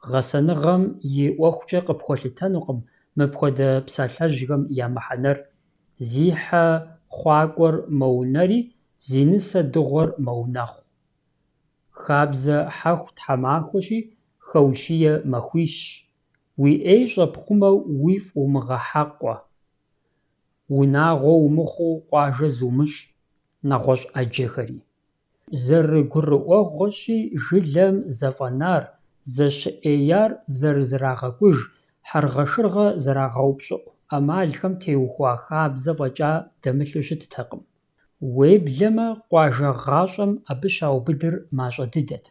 Гъэсэныгъэм и ӏуэхукӏэ къыпхуэлъытэнукъым мыпхуэдэ псалъэжьхэм я мыхьэнэр. Зи хьэ хъуакӏуэр мэунэри, зи нысэ дыгъуэр мэунэхъу. Хабзэ хьэху тхьэмахуэщи, хэушие махуищ. Уи ӏей щӏэпхъумэу уифӏ умыгъэхьэкъуэ. Унагъуэ умыхъуу къуажэ зумыщӏ, нэгъуэщӏ ӏэджэхэри. Зэрыгурыӏуэгъуэщи, жылэм зэфӏэнар, зэщыӏеяр зэрызэрагъэкӏуж, хьэргъэшыргъэ зэрагъэупщӏыӏу ӏэмалхэм теухуа хабзэ фӏэкӏа дэмылъу щыттэкъым. Уеблэмэ, къуажэ гъащӏэм абы щаубыдыр мащӏэ дыдэт.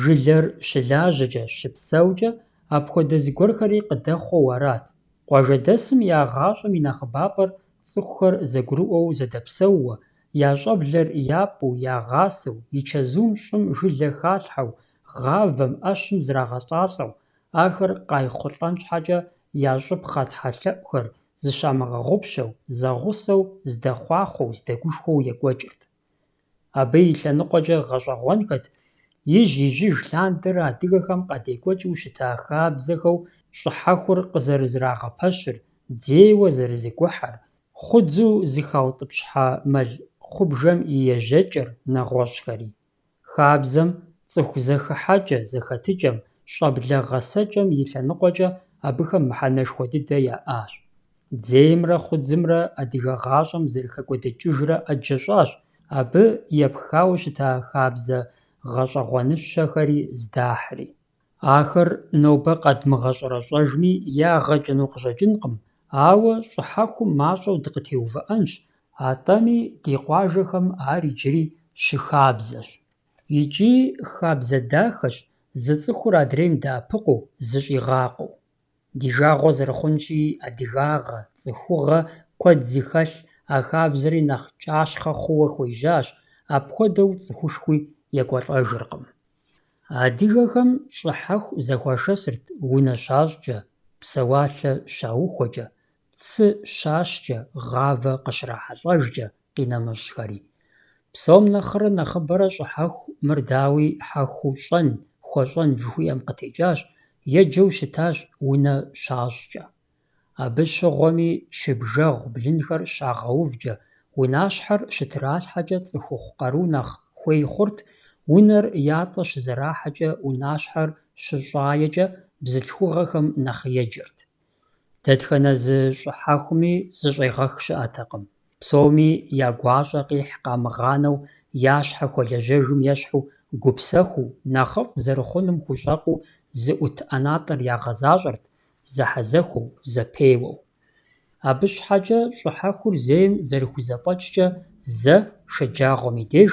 Жылэр щылажьэкӏэ, щыпсэукӏэ, апхуэдэ зыгуэрхэри къыдэхъуэу арат. Къуажэдэсым я гъащӏэм и нэхъыбапӏэр цӏыхухэр зэгурыӏуэу зэдэпсэууэ, я щӏэблэр япӏу, ягъасэу, и чэзум щӏым жылэ халъхьэу, гъавэм, ӏэщым зрагъэтӏалӏэу, ахэр къайхъулӏэн щхьэкӏэ я щӏыб хъэтхьэлъэӏухэр зыщамыгъэгъупщэу, зэгъусэу, здэхъуахъуэу, здэгушхуэу екӏуэкӏырт. Абы и лъэныкъуэкӏэ гъэщӏэгъуэнхэт ижь-ижьыж лъандэрэ адыгэхэм къадекӏуэкӏыу щыта хабзэхэу щӏыхьэхур къызэрызрагъэпэщыр, дзейуэ зэрызэгухьэр, хъудзу зыхаутӏыпщхьа мэл хъубжэм и ежьэкӏэр, нэгъуэщӏхэри. Хабзэм, цӏыху зэхыхьэкӏэ, зэхэтыкӏэм, щӏэблэ гъэсэкӏэм и лъэныкъуэкӏэ абыхэм мыхьэнэшхуэ дыдэ яӏащ. Дзеймрэ хъудзымрэ адыгэ гъащӏэм зэрыхэкӏуэдыкӏыжрэ ӏэджэ щӏащ, абы епхауэ щыта хабзэ гъэщӏэгъуэныщэхэри здахьри. Ахэр нобэ къэдмыгъэщӏэрэщӏэжми, ягъэкӏыну къыщӏэкӏынкъым, ауэ щӏыхьэхум мащӏэу дыкъытеувыӏэнщ, атӏэми ди къуажэхэм ар иджыри щыхабзэщ. Икӏи хабзэ дахэщ, зы цӏыхур адрейм дэӏэпыкъуу, зыщӏигъакъыу. Ди жагъуэ зэрыхъунщи, адыгагъэ, цӏыхугъэ куэд зыхэлъ а хабзэри нэхъ кӏащхъэ хъууэ хуежьащ, апхуэдэу цӏыхушхуи екӏуэлӏэжыркъым. Адыгэхэм щӏыхьэху зэхуашэсырт унэ щащӏкӏэ, псэуалъэ щаухуэкӏэ, цы щащкӏэ, гъавэ къыщрахьэлӏэжкӏэ, къинэмыщӏхэри. Псом нэхърэ нэхъыбэрэ щӏыхьэху мыр дауи хьэхуу щӏэн, хуэщӏэн жыхуиӏэм къытекӏащ, еджэу щытащ унэ щащӏкӏэ. Абы щыгъуэми чыбжэгъу блынхэр щагъэувкӏэ, унащхьэр щытралъхьэкӏэ цӏыхухъу къару нэхъ хуей хъурт, унэр ятӏэ щызэрахьэкӏэ унащхьэр щыщӏаекӏэ бзылъхугъэхэм нэхъ еджэрт. Дэтхэнэ зы щӏыхьэхуми зыщӏегъэх щыӏэтэкъым. Псоми я гуащӏэ къихь къамыгъанэу, я щхьэ хуэлэжьэжым ещхьу, гупсэхуу, нэхъыфӏ зэрыхъунум хущӏэкъуу, зы ӏут ӏэнатӏэр ягъэзащӏэрт, зэхьэзэхуэу, зэпеуэу. Абы щхьэкӏэ щӏыхьэхур зейм зэрыхузэфӏэкӏкӏэ, зэ, шэджагъуэм и деж,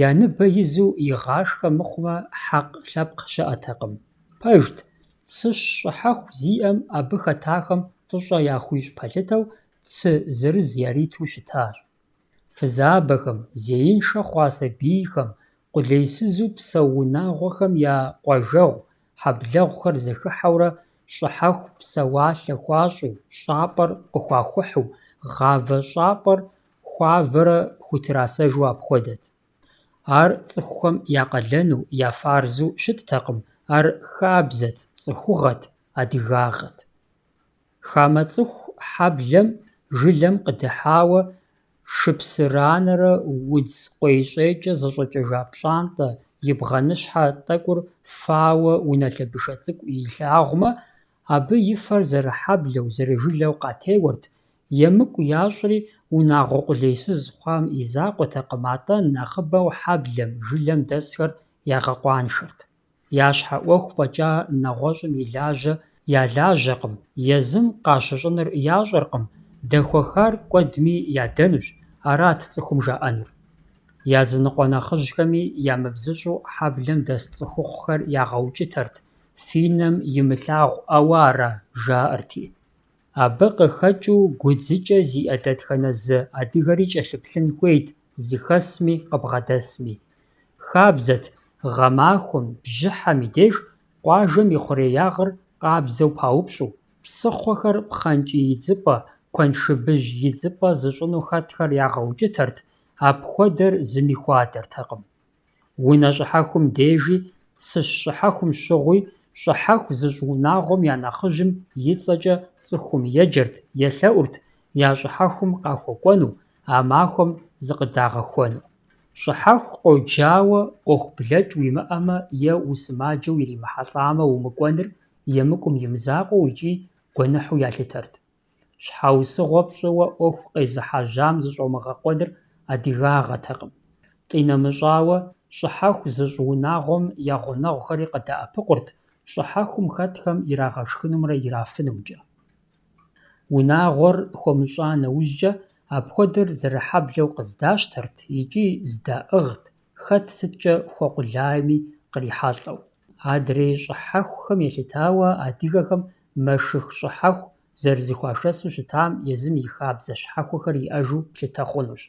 я ныбэ изу игъашхэ мыхъумэ, хьэкъ лъэпкъ щыӏэтэкъым. Пэжт, цыщ щӏыхьэху зиӏэм абы хэтахэм фӏыщӏэ яхуищӏ пэлъытэу, цы зырыз яриту щытащ. Фызабэхэм, зеиншэ хъуа сабийхэм, къулейсызу псэу унагъуэхэм я къуажэгъу, хьэблэгъухэр зэхыхьэурэ, щӏыхьэху псэуалъэ хуащӏу, щӏапӏэр къыхуахухьу, гъавэ щӏапӏэр хуавэрэ хутрасэжу апхуэдэт. Ар цӏыхухэм я къалэну, я фарзу щыттэкъым, ар хабзэт, цӏыхугъэт, адыгагъэт. Хамэ цӏыху хьэблэм, жылэм къыдыхьауэ, шыпсыранэрэ удз къуейщӏейкӏэ зэщӏэкӏыжа пщӏантӏэ, и бгъэныщхьэ тӏэкӏур фауэ унэлъэбышэ цӏыкӏу илъагъумэ, абы и фэр зэрыхьэблэу, зэрыжылэу къатеуэрт, емыкӏу ящӏри унагъуэ къулейсыз хъуам и закъуэтэкъым, атӏэ нэхъыбэу хьэблэм, жылэм дэсхэр ягъэкъуаншэрт. Я щхьэ Ӏуэху фӀэкӀа нэгъуэщӀым и лажьэ ялажьэкъым, езым къащыщӀыныр ящӀэркъым, дэхуэхар кӀуэдми ядэнущ, арат цӀыхум жаӀэнур. Языныкъуэ нэхъыжьхэми ямыбзыщӀу хьэблэм дэс цӀыхухъухэр ягъэукӀытэрт, «Фи нэм имылъагъу Ӏэуэ ара?» жаӀэрти. Абы къыхэкӀыу гудзыкӀэ зиӀэ дэтхэнэ зы адыгэри кӀэлъыплъын хуейт зыхэсми къыбгъэдэсми. Хабзэт, гъэмахуэм, бжьыхьэм и деж къуажэм и хъуреягъыр къабзэу паупщӀу, псыхъуэхэр пхъэнкӀий идзыпӀэ, куэншыбыжь идзыпӀэ зыщӀыну хэтхэр ягъэукӀытэрт, апхуэдэр зыми хуадэртэкъым. Унэ щӀыхьэхум дежи, цыщ щӀыхьэхум щыгъуи, щӀыхьэху зыщӀ-унагъуэм я нэхъыжьым и цӀэкӀэ цӀыхум еджэрт, елъэӀурт я щӀыхьэхум къахуэкӀуэну, а махуэм зыкъыдагъэхуэну. ЩӀыхьэху къоджауэ Ӏуэху-блэкӀ уимыӀэмэ е усымаджэу иримыхьэлӀамэ умыкӀуэныр емыкӀум имызакъуэу икӀи гуэныхьу ялъытэрт. Щхьэусыгъуэ пщӀыуэ Ӏуэху къезыхьэжьам зыщӀомыгъэкъуэныр адыгагъэтэкъым. КъинэмыщӀауэ, щӀыхьэху зыщӀ-унагъуэм я гъунэгъухэри къыдэӀэпыкъурт, щӀыхьэхум хэтхэм ирагъэшхынумрэ ирафынумкӀэ. Унагъуэр хуэмыщӀа нэужькӀэ, апхуэдэр зэрыхьэблэу къыздащтэрт икӀи здаӀыгът, хэт сыткӀэ хуэкъулайми кърихьэлӀэу. Адрей щӀыхьэхухэм елъытауэ адыгэхэм мэшых щӀыхьэху зэрызэхуашэсу щытам езым и хабзэ щхьэхуэхэр иӀэжу плъытэ хъунущ.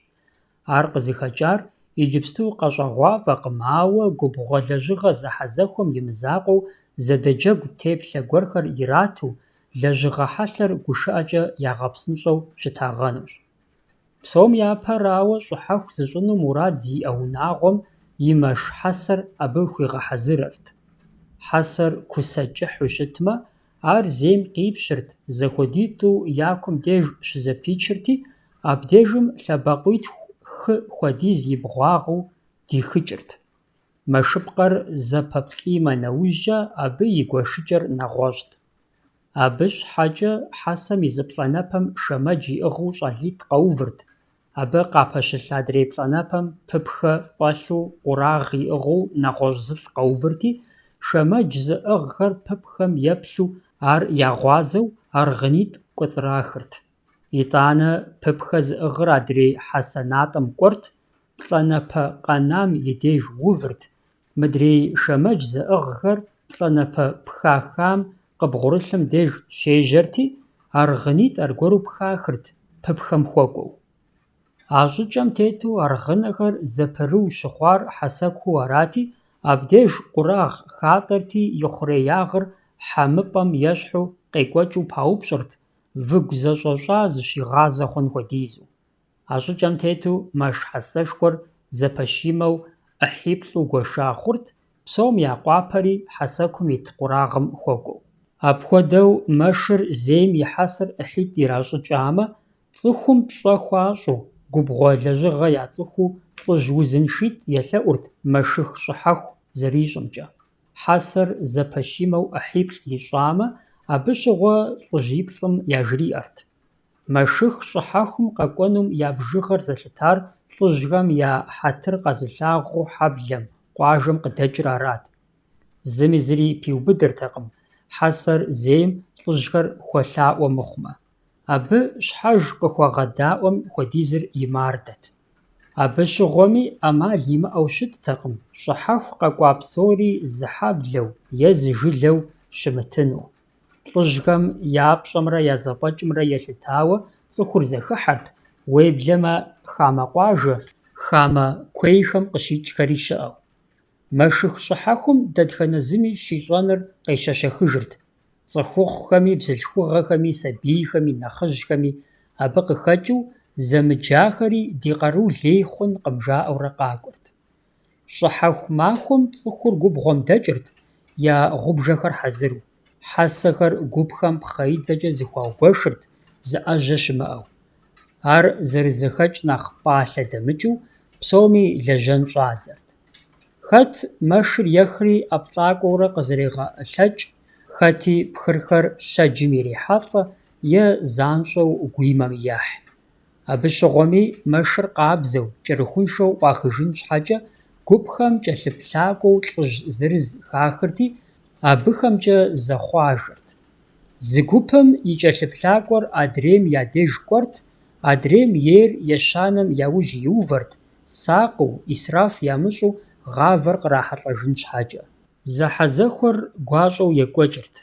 Ар къызыхэкӀар иджыпсту къэщӀэгъуафӀэкъым, ауэ губгъуэ лэжьыгъэ зэхьэзэхуэм имызакъуэу зэдэджэгу теплъэ гуэрхэр ирату, лэжьыгъэ хьэлъэр гушыӀэкӀэ ягъэпсынщӀэу щытагъэнущ. Псом япэрауэ щӀыхьэху зыщӀыну мурад зиӀэ унагъуэм и мэш хьэсэр абы хуигъэхьэзырырт. Хьэсэр кусэ кӀыхьу щытмэ, ар зейм къипщырт, зэхуэдитӀу якум деж щызэпичырти, абдежым лъэбакъуитху хы хуэдиз и бгъуагъыу дихыкӀырт. Мэшыпкъэр зэпэплӀимэ нэужькӀэ, абы и гуэшыкӀэр нэгъуэщӀт. Абы щхьэкӀэ хьэсэм и зы плӀанэпэм шэмэдж иӀыгъыу щӀалитӀ къэувырт. Абы къапэщылъ адрей плӀанэпэм пыпхэ фӀэлъу къурагъ иӀыгъыу нэгъуэщӀ зылӀ къэувырти, шэмэдж зыӀыгъхэр пыпхэм еплъу ар ягъуазэу аргъынитӀ кӀуэцӀрахырт. ИтӀанэ пыпхэ зыӀыгъыр адрей хьэсэ натӀэм кӀуэрт, плӀанэпэ къэнам и деж увырт, мыдрей шэмэдж зыӀыгъхэр плӀанэпэ пхахам къыбгъурылъым деж щежьэрти, аргъынитӀ аргуэру пхахырт, пыпхэм хуэкӀуэу. А щӀыкӀэм тету аргъынэхэр зэпырыу щыхъуар хьэсэкуу арати, абдеж къурагъ хатӀэрти, и хъуреягъыр хьэмыпӀэм ещхьу къекӀуэкӀыу паупщӀырт, выгу зэщӀэщӀа зыщигъазэ хъун хуэдизу. А щӀыкӀэм тету мэш хьэсэшхуэр зэпэщимэу ӀыхьиплӀу гуэша хъурт, псом якъуапэри хьэсэкум ит къурагъым хуэкӀуэу. Апхуэдэу мэшыр зейм и хьэсэр ӀыхьитӀ иращӀыкӀамэ, цӀыхум пщӀэ хуащӀу, губгъуэ лэжьыгъэ яцӀыхуу лӀыжь узыншитӀ елъэӀурт мэшых щӀыхьэху зэрищӀымкӀэ. Хьэсэр зэпэщимэу ӀыхьиплӀ ищӀамэ, абы щыгъуэ лӀыжьиплӀым яжриӀэрт. Мэшых щӀыхьэхум къэкӀуэнум я бжыгъэр зэлъытар лӀыжьхэм я хьэтыр къэзылъагъуу хьэблэм, къуажэм къыдэкӀыр арат. Зыми зыри пиубыдыртэкъым, хьэсэр зейм лӀыжьхэр хуэлъаӀуэ мыхъумэ. Абы щхьэж къыхуагъэдаӀуэм хуэдизыр и мардэт. Абы щыгъуэми Ӏэмал имыӀэу щыттэкъым, щӀыхьэху къэкӀуа псори зы хьэблэу е зы жылэу щымытыну. ЛӀыжьхэм я пщӀэмрэ я зэфӀэкӀымрэ елъытауэ цӀыхур зэхыхьэрт, уеблэмэ хамэ къуажэ, хамэ куейхэм къыщикӀхэри щыӀэу. Мэшых щӀыхьэхум дэтхэнэ зыми щищӀэныр къещэщэхыжырт. ЦӀыхухъухэми, бзылъхугъэхэми, сабийхэми, нэхъыжьхэми абы къыхэкӀыу зэмыджахэри ди къару лей хъункъым жаӀэурэ къакӀуэрт. ЩӀыхьэху махуэм цӀыхур губгъуэм дэкӀырт, я гъубжэхэр хьэзыру, хьэсэхэр губхэм пхъэидзэкӀэ зыхуаубэшырт, зыӀэжьэ щымыӀэу. Ар зэрызэхэкӀ нэхъ пӀалъэ дэмыкӀыу, псоми лэжьэн щӀадзэрт. Хэт мэшыр ехри ӀэплӀакӀуэурэ къызэрегъэлъэкӀ, хэти пхырхэр щэджым ирихьэлӀэ е занщӀэу гуимэм ехь. Абы щыгъуэми мэшыр къабзэу, кӀэрыхуншэу Ӏуахыжын щхьэкӀэ, гупхэм кӏэлъыплъакӏуэу лӏыжь зырыз хахырти, абыхэмкӏэ зэхъуажэрт. Зы гупым и кӏэлъыплъакӏуэр адрейм я деж кӏуэрт, адрейм ейр ещанэм яужь иувэрт, сакъыу, исраф ямыщӏу гъавэр кърахьэлӏэжын щхьэкӏэ. Зэхьэзэхуэр гуащӏэу екӏуэкӏырт.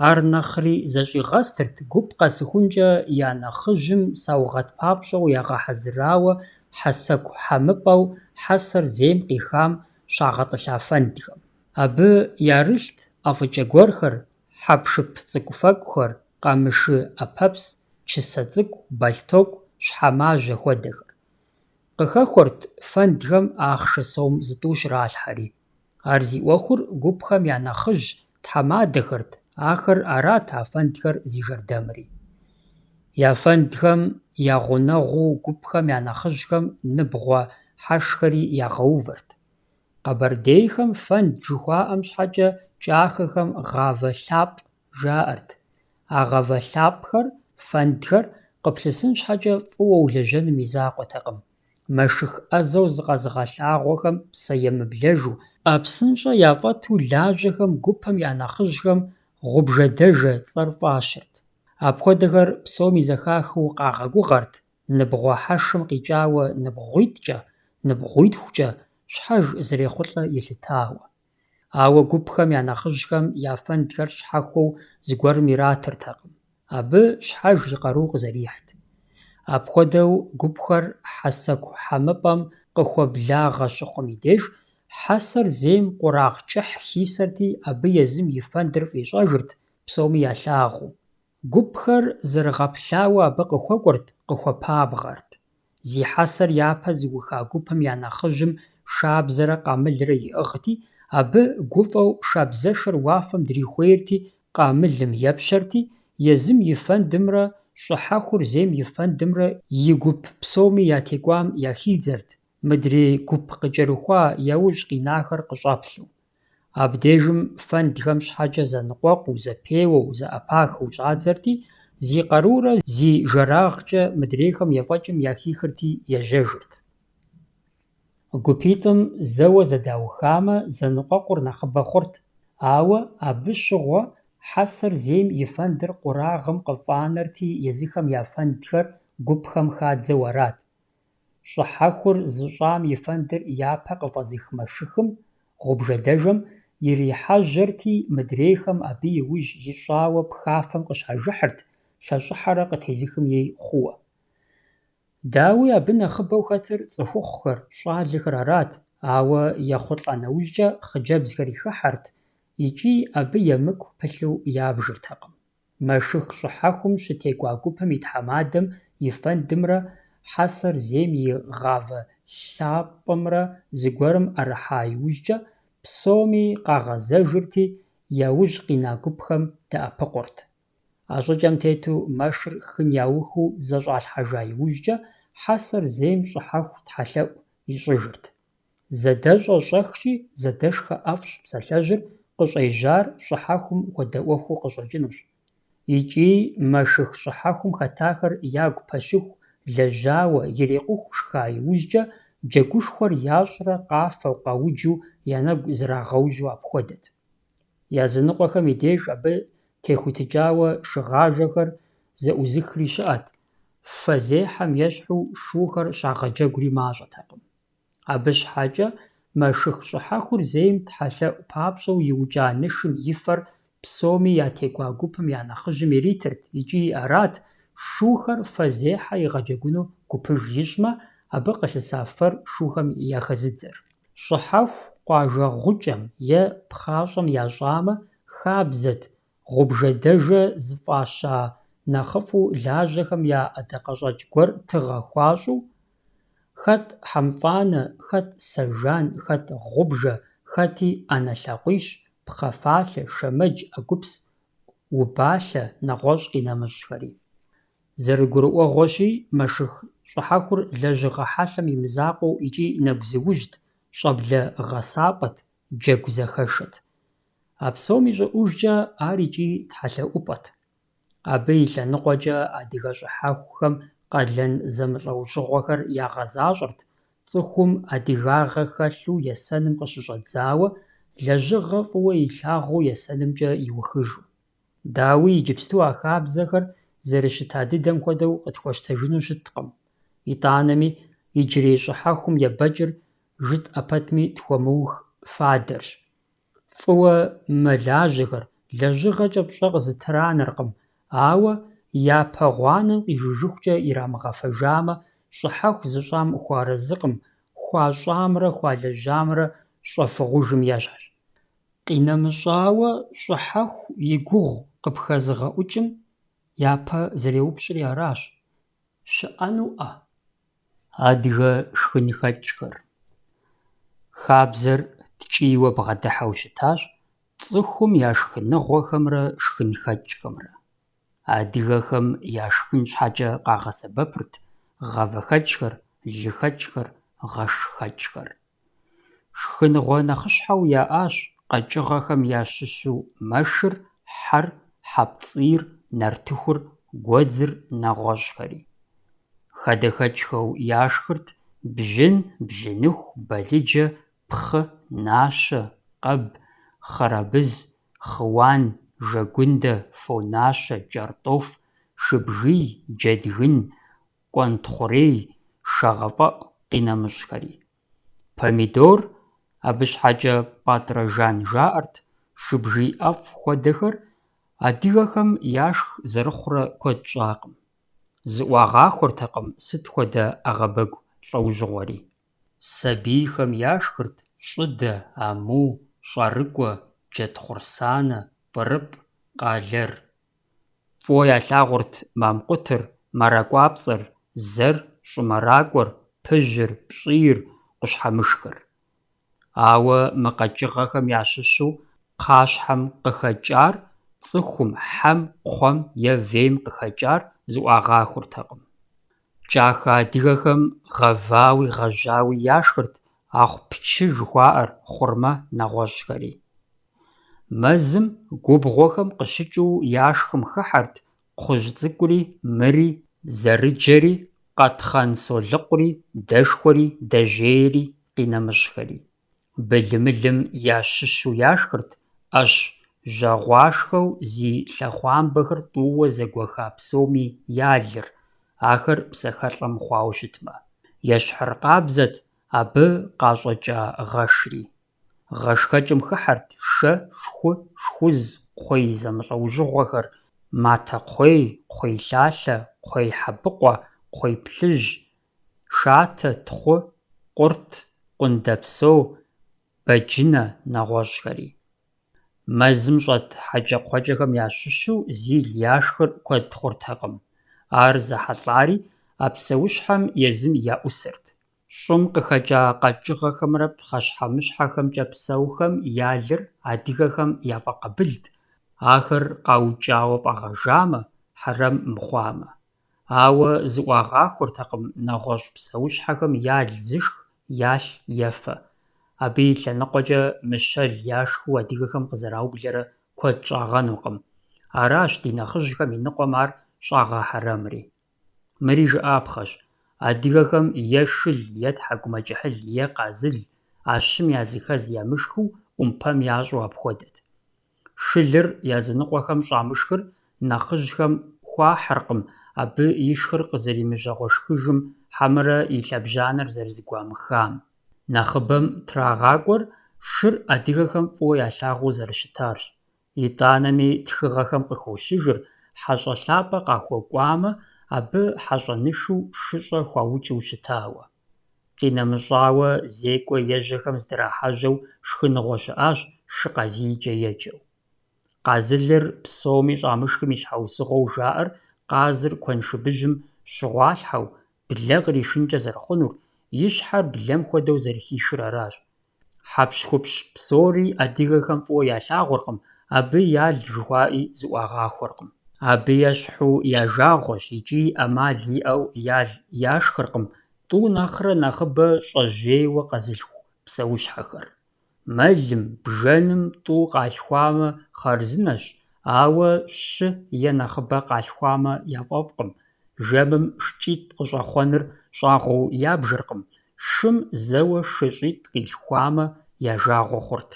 Ар нэхъри зэщӏигъэстырт гуп къэсыхункӏэ я нэхъыжьым саугъэт папщӏэу ягъэхьэзырауэ хьэсэку хьэмыпӏэу хьэсэр зейм къихам щагъэтӏылъа фэндхэм. Абы ярылът ӏэфӏыкӏэ гуэрхэр, хьэпшып цӏыкӏуфэкӏухэр, къамышы ӏэпэпс, чысэ цӏыкӏу, бэлътоку, щхьэмажьэ хуэдэхэр. Къыхэхуэрт фэндхэм ахъшэ сом зытӏу щралъхьэри. Ар зи ӏуэхур гупхэм я нэхъыжь, тхьэмадэхэрт, ахэр арат а фэндхэр зи жэрдэмри. Я фэндхэм я гъунэгъуу гупхэм я нэхъыжьхэм ныбгъуэ хьэшхэри ягъэувэрт. Къэбэрдейхэм фэнд жыхуаӏэм щхьэкӏэ кӏахэхэм гъавэ лъапӏ жаӏэрт. А гъавэ лъапӏхэр, фэндхэр, къыплъысын щхьэкӏэ фӏыуэ улэжьэным и закъуэтэкъым. Мэшых ӏэзэу зыкъэзыгъэлъагъуэхэм псэ емыблэжу, ӏэпсынщӏэ яфӏэту лажьэхэм гупым я нэхъыжьхэм гъубжэдэжэ цӏэр фӏащырт. Апхуэдэхэр псоми зэхахыу къагъэгугъэрт, ныбгъуэ хьэшым къикӏауэ ныбгъуитӏкӏэ, ныбгъуитхукӏэ, щхьэж зэрехъулӏэ елъытауэ. Ауэ гупхэм я нэхъыжьхэм я фэндхэр щхьэхуэу зыгуэрым иратыртэкъым. Абы щхьэж и къару къызэрихьт. Апхуэдэу гупхэр хьэсэку хьэмыпӏэм къыхуэблагъэ щыхъум и деж, хьэсэр зейм къурагъ кӏыхь хисэрти, абы езым и фэндыр фӏищӏэжырт, псоми ялъагъуу. Гупхэр зэрыгъэплъауэ абы къыхуэкӏуэрт, къыхуэпабгъэрт. Зи хьэсэр япэ зыуха гупым я нэхъыжьым шабзэрэ къамылрэ иӏыгъти, абы гуфӏэу шабзэшэр уафэм дрихуейрти, къамылым епщэрти, езым и фэндымрэ щӏыхьэхур зейм и фэндымрэ и гуп псоми ятекӏуам яхидзэрт, мыдрей гуп къыкӏэрыхуа яужь къинахэр къыщӏэплъу. Абдежым фэндхэм щхьэкӏэ зэныкъуэкъуу, зэпеуэу, зэӏэпахыу щӏадзэрти, зи къарурэ зи жэрагъкӏэ мыдрейхэм ефӏэкӏым яхихырти ежьэжырт. Гупитӏым зэуэ зэдаухамэ, зэныкъуэкъур нэхъыбэ хъурт, ауэ абы щыгъуэ хьэсэр зейм и фэндыр къурагъым къыфӏанэрти, езыхэм я фэндхэр гупхэм хадзэу арат. Щӏыхьэхур зыщӏам и фэндыр япэ къыфӏэзых мэшыхым, гъубжэдэжэм, ирихьэжьэрти, мыдрейхэм абы иужь ищӏауэ пхафэм къыщажыхьырт, лъэщӏыхьэрэ къытезыхым ей хъууэ. Дауи абы нэхъыбэу хэтыр цӏыхухъухэр, щӏалэхэр арат, ауэ ехъулӏэ нэужькӏэ хъыджэбзхэр ихыхьэрт, икӏи абы емыкӏу пылъу ябжыртэкъым. Мэшых щӏыхьэхум щытекӏуа гупым и тхьэмадэм, и фэндымрэ хьэсэр зейм и гъавэ лъапӏэмрэ зыгуэрым ӏэрыхьа иужькӏэ, псоми къагъэзэжырти, яужь къина гупхэм дэӏэпыкъурт. А щӏыкӏэм тету мэшыр хын яухыу зэщӏалъхьэжа иужькӏэ, хьэсэр зейм щӏыхьэху тхьэлъэӏу ищӏыжырт. Зэдэщӏэ щӏэхщи, зэдэшхэ ӏэфӏщ псалъэжьыр, къыщӏежьар щӏыхьэхум хуэдэ ӏуэхуу къыщӏэкӏынущ. Икӏи мэшых щӏыхьэхум хэтахэр ягу пэщыху, лэжьауэ, ирекъуху шха иужькӏэ, джэгушхуэр ящӏрэ къафэу, къэуджу, я нэгу зрагъэужьу апхуэдэт. Языныкъуэхэм и деж абы техутыкӏауэ шыгъажэхэр зэӏузыхри щыӏэт, фэзехьэм ещхьу шухэр щагъэджэгури мащӏэтэкъым. Абы щхьэкӏэ мэшых щӏыхьэхур зейм тхьэлъэӏу папщӏэу иукӏа нышым и фэр псоми ятекӏуа гупым я нэхъыжьым иритырт, икӏи арат шухэр фэзехьэ игъэджэгуну гупыж ищӏмэ, абы къылъыса фэр шухэм яхэзыдзэр. Щӏыхьэху къуажэгъукӏэм е пхъащӏэм ящӏамэ, хабзэт, гъубжэдэжэ зыфӏаща нэхъыфӏу лажьэхэм я ӏэдакъэщӏэкӏ гуэр тыгъэ хуащӏу, хэт хьэмфӏанэ, хэт сэжан, хэт гъубжэ, хэти ӏэнэ лъакъуищ, пхъэфалъэ, шэмэдж, ӏэгупс, убалъэ, нэгъуэщӏ къинэмыщӏхэри. Зэрыгурыӏуэгъуэщи, мэшых щӏыхьэхур лэжьыгъэ хьэлъэм и мызакъуэу икӏи нэгузыужьт, щӏэблэ гъэсапӏэт, джэгу зэхэшэт. А псом и щӏыӏужкӏэ ар икӏи тхьэлъэӏупӏэт. Абы и лъэныкъуэкӏэ адыгэ щӏыхьэхухэм къалэн зэмылӏэужьыгъуэхэр ягъэзащӏэрт, цӀыхум адыгагъэ хэлъу есэным къыщыщӀэдзауэ, лэжьыгъэ фӀыуэ илъагъуу есэнымкӀэ иухыжу. Дауи иджыпсту а хабзэхэр зэрыщыта дыдэм хуэдэу къытхуэщтэжыну щыткъым. ИтӀанэми, иджырей щӀыхьэхум ебэкӀыр жыт Ӏэпэтми тхуэмыух фадэрщ. ФӀыуэ мэлажьэхэр лэжьыгъэкӀэ пщӀэ къызытранэркъым, ауэ япэ гъуанэм къижыжыхукӀэ ирамыгъэфэжамэ, щӀыхьэху зыщӀам хуарэзыкъым, хуащӀамрэ хуалэжьамрэ щӀэфыгъужым ещхьщ. КъинэмыщӀауэ щӀыхьэху и гугъу къыпхэзыгъэӀукӀым, япэ зэреупщӀри аращ: щыӀэнуӀэ? Адыгэ шхынхэкӀхэр. Хабзэр ткӀийуэ бгъэдыхьэу щытащ цӀыхум я шхыныгъуэхэмрэ шхынхэкӀхэмрэ. Адыгэхэм я шхын щхьэкӀэ къагъэсэбэпырт гъавэхэкӀхэр, лыхэкӀхэр, гъэшхэкӀхэр. Шхыныгъуэ нэхъыщхьэу яӀащ къэкӀыгъэхэм ящыщу мэшыр, хьэр, хьэпцӀийр, нартыхур, гуэдзыр, нэгъуэщӀхэри. ХадэхэкӀхэу яшхырт бжьын, бжьыныху, балыджэ, пхъы, нащэ, къэб, хъарабыз, хъыуан, жэгундэ, фонащэ, кӀэртӀоф, шыбжий, джэдгын, кӀуэнтхъурей, шагъэфӀэӀу къинэмыщӀхэри. Помидор, абы щхьэкӀэ пӀатрэжан жаӀэрт, шыбжий ӀэфӀ хуэдэхэр адыгэхэм яшх зэрыхъурэ куэд щӀакъым. ЗыӀуагъахуэртэкъым сыт хуэдэ Ӏэгъэбэгу лӀэужьыгъуэри. Сабийхэм яшхырт щӀыдэ, аму, щӀарыкӀуэ, джэдкъурсанэ, пӀырыпӀ, къалэр. Фӏыуэ ялъагъурт мамкъутыр, мэракӀуапцӀэр, зэр, щӀымэракӀуэр, пыжьыр, пщӀийр, къущхьэмышхыр. Ауэ мы къэкӀыгъэхэм ящыщу пхъащхьэм къыхэкӀар, цӀыхум, хьэм, кхъуэм е вейм къыхэкӀар зыӀуагъахуэртэкъым. КӀахэ адыгэхэм гъэвауи гъэжьауи яшхырт Ахъупчы жыхуаӀэр хъурмэ нэгъуэщӀхэри. Мэзым губгъуэхэм къыщыкӀыу яшхым хыхьэрт кхъужь цӀыкӀури, мыри, зэрыджэри, къэтхъэн-солыкъури, дэшхуэри, дэжейри, къинэмыщӀхэри. Былымылым ящыщу яшхырт Ӏэщ жьагъуашхэу зи лъэхъуамбэхэр тӀууэ зэгуэха псоми ялыр, ахэр псэхэлӀэм хъуауэ щытмэ. Ещхьыркъабзэт абы къащӀэкӀа гъэшри. ГъэшхэкӀым хыхьэрт шэ, шху, шхуз, кхъуей зэмылӀэужьыгъуэхэр, матэкхъуей, кхъуейлъалъэ, кхъуейхьэбыкъуэ, кхъуейплъыжь, шатэ, тхъу, къурт, къундэпсо, бэджынэ, нэгъуэщӀхэри. Мэзым щӀэт хьэкӀэкхъуэкӀэхэм ящыщу зил яшхыр куэд хъуртэкъым. Ар зэхьэлӀари а псэущхьэм езым яӀусэрт. ЩӀым къыхэкӀа къэкӀыгъэхэмрэ пхъэщхьэмыщхьэхэмкӀэ псэухэм ялыр адыгэхэм яфӀэкъабылт, ахэр къаукӀауэ фӀагъэжамэ, хьэрэм мыхъуамэ. Ауэ зыӀуагъахуэртэкъым нэгъуэщӀ псэущхьэхэм ял зышх, ялъ, ефэ. Абы и лъэныкъуэкӀэ мыщэл яшхыу адыгэхэм къызэраублэрэ куэд щӀагъэнукъым. Аращ ди нэхъыжьхэм и ныкъуэм ар щӀагъэ хьэрэмри. Мыри жыӀапхъэщ: адыгэхэм е шыл, е тхьэкӀумэкӀыхьыл, е къазыл а щым языхэз ямышхыу Ӏумпэм ящӀу апхуэдэт. Шылыр языныкъуэхэм щӀамышхыр нэхъыжьхэм хуахьыркъым абы и шхыр къызэримыжьэгъуэшхыжым хьэмэрэ и лъэбжьанэр зэрызэгуамыхам. Нэхъыбэм трагъакӀуэр шыр адыгэхэм фӀыуэ ялъагъуу зэрыщытарщ. ИтӀанэми тхыгъэхэм къыхощыжыр хьэщӀэ лъапӀэ къахуэкӀуамэ, абы хьэщӀэнышыу шыщӀэ хуаукӀыу щытауэ. КъинэмыщӀауэ зекӀуэ ежьэхэм здрахьэжьэу шхыныгъуэ щыӀащ шы къазийкӀэ еджэу. Къазылыр псоми щӀамышхым и щхьэусыгъуэу жаӀэр къазыр куэншыбыжьым щыгъуалъхьэу, блэ къришынкӀэ зэрыхъунур, и щхьэр блэм хуэдэу зэрыхишыр аращ. Хьэпщхупщ псори адыгэхэм фӀыуэ ялъагъуэркъым, абы ял жыхуаӀи зыӀуагъахуэркъым. Абы ещхьу я жагъуэщ икӀи Ӏэмал иӀэу ял яшхыркъым тӀу нэхърэ нэхъыбэ щӀэжьейуэ къэзылъху псэущхьэхэр. Мэлым, бжэным тӀу къалъхуамэ, хъарзынэщ, ауэ щы е нэхъыбэ къалъхуамэ, яфӀэфӀкъым. Жэмым шкӀитӀ къыщӀэхъуэныр щӀагъыу ябжыркъым, шым зэуэ шыщӀитӀ къилъхуамэ, я жагъуэ хъурт.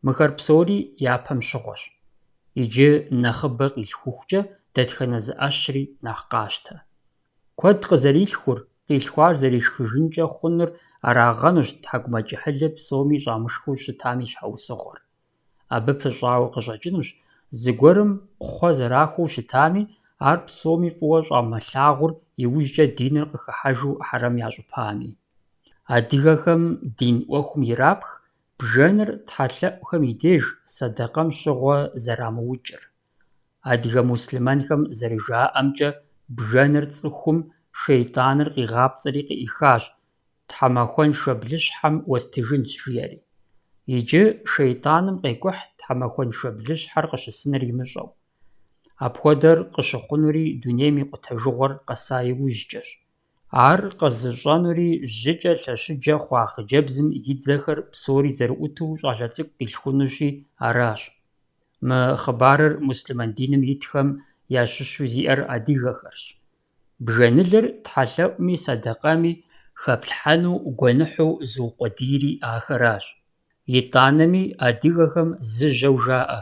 Мыхэр псори япэм щыгъуэщ. Иджы нэхъыбэ къилъхухукӀэ дэтхэнэ зыӀэщри нэхъ къащтэ. Куэд къызэрилъхур, къилъхуар зэришхыжынкӀэ хъунур арагъэнущ тхьэкӀумэкӀыхьылыр псоми щӀамышхыу щытам и щхьэусыгъуэр. Абы пыщӀауэ къыщӀэкӀынущ, зыгуэрым кхъуэ зэрахуэу щытами, ар псоми фӀыуэ щӀамылъагъур иужькӀэ диныр къыхыхьэжу хьэрэм ящӀыпами. Адыгэхэм дин Ӏуэхум ирапх бжэныр тхьэлъэӀухэм и деж садэкъэм щыгъуэ зэрамыукӀыр. Адыгэ мусульмэнхэм зэрыжаӀэмкӀэ, бжэныр цӀыхум шейтӀаныр къигъапцӀэри къыӀихащ, тхьэмахуэншэ блыщхьэм уэстыжынщ жиӀэри. Иджы шейтӀаным къекӀухь тхьэмахуэншэ блыщхьэр къыщысыныр имыщӀэу. Апхуэдэр къыщыхъунури дунейм и къутэжыгъуэр къэса иужькӀэщ. Ар къызыщӀэнури жьыкӀэ лъэщыджэ хъуа хъыджэбзым и дзэхэр псори зэрыӀуту щӀалэ цӀыкӀу къилъхунущи аращ. Мы хъыбарыр мусульман диным итхэм ящыщу зиӀэр адыгэхэрщ. Бжэнылыр тхьэлъэӀуми садэкъэми хэплъхьэну гуэныхьу зыукъуэдийри ахэращ. ИтӀанэми адыгэхэм зыжьэу жаӀэ: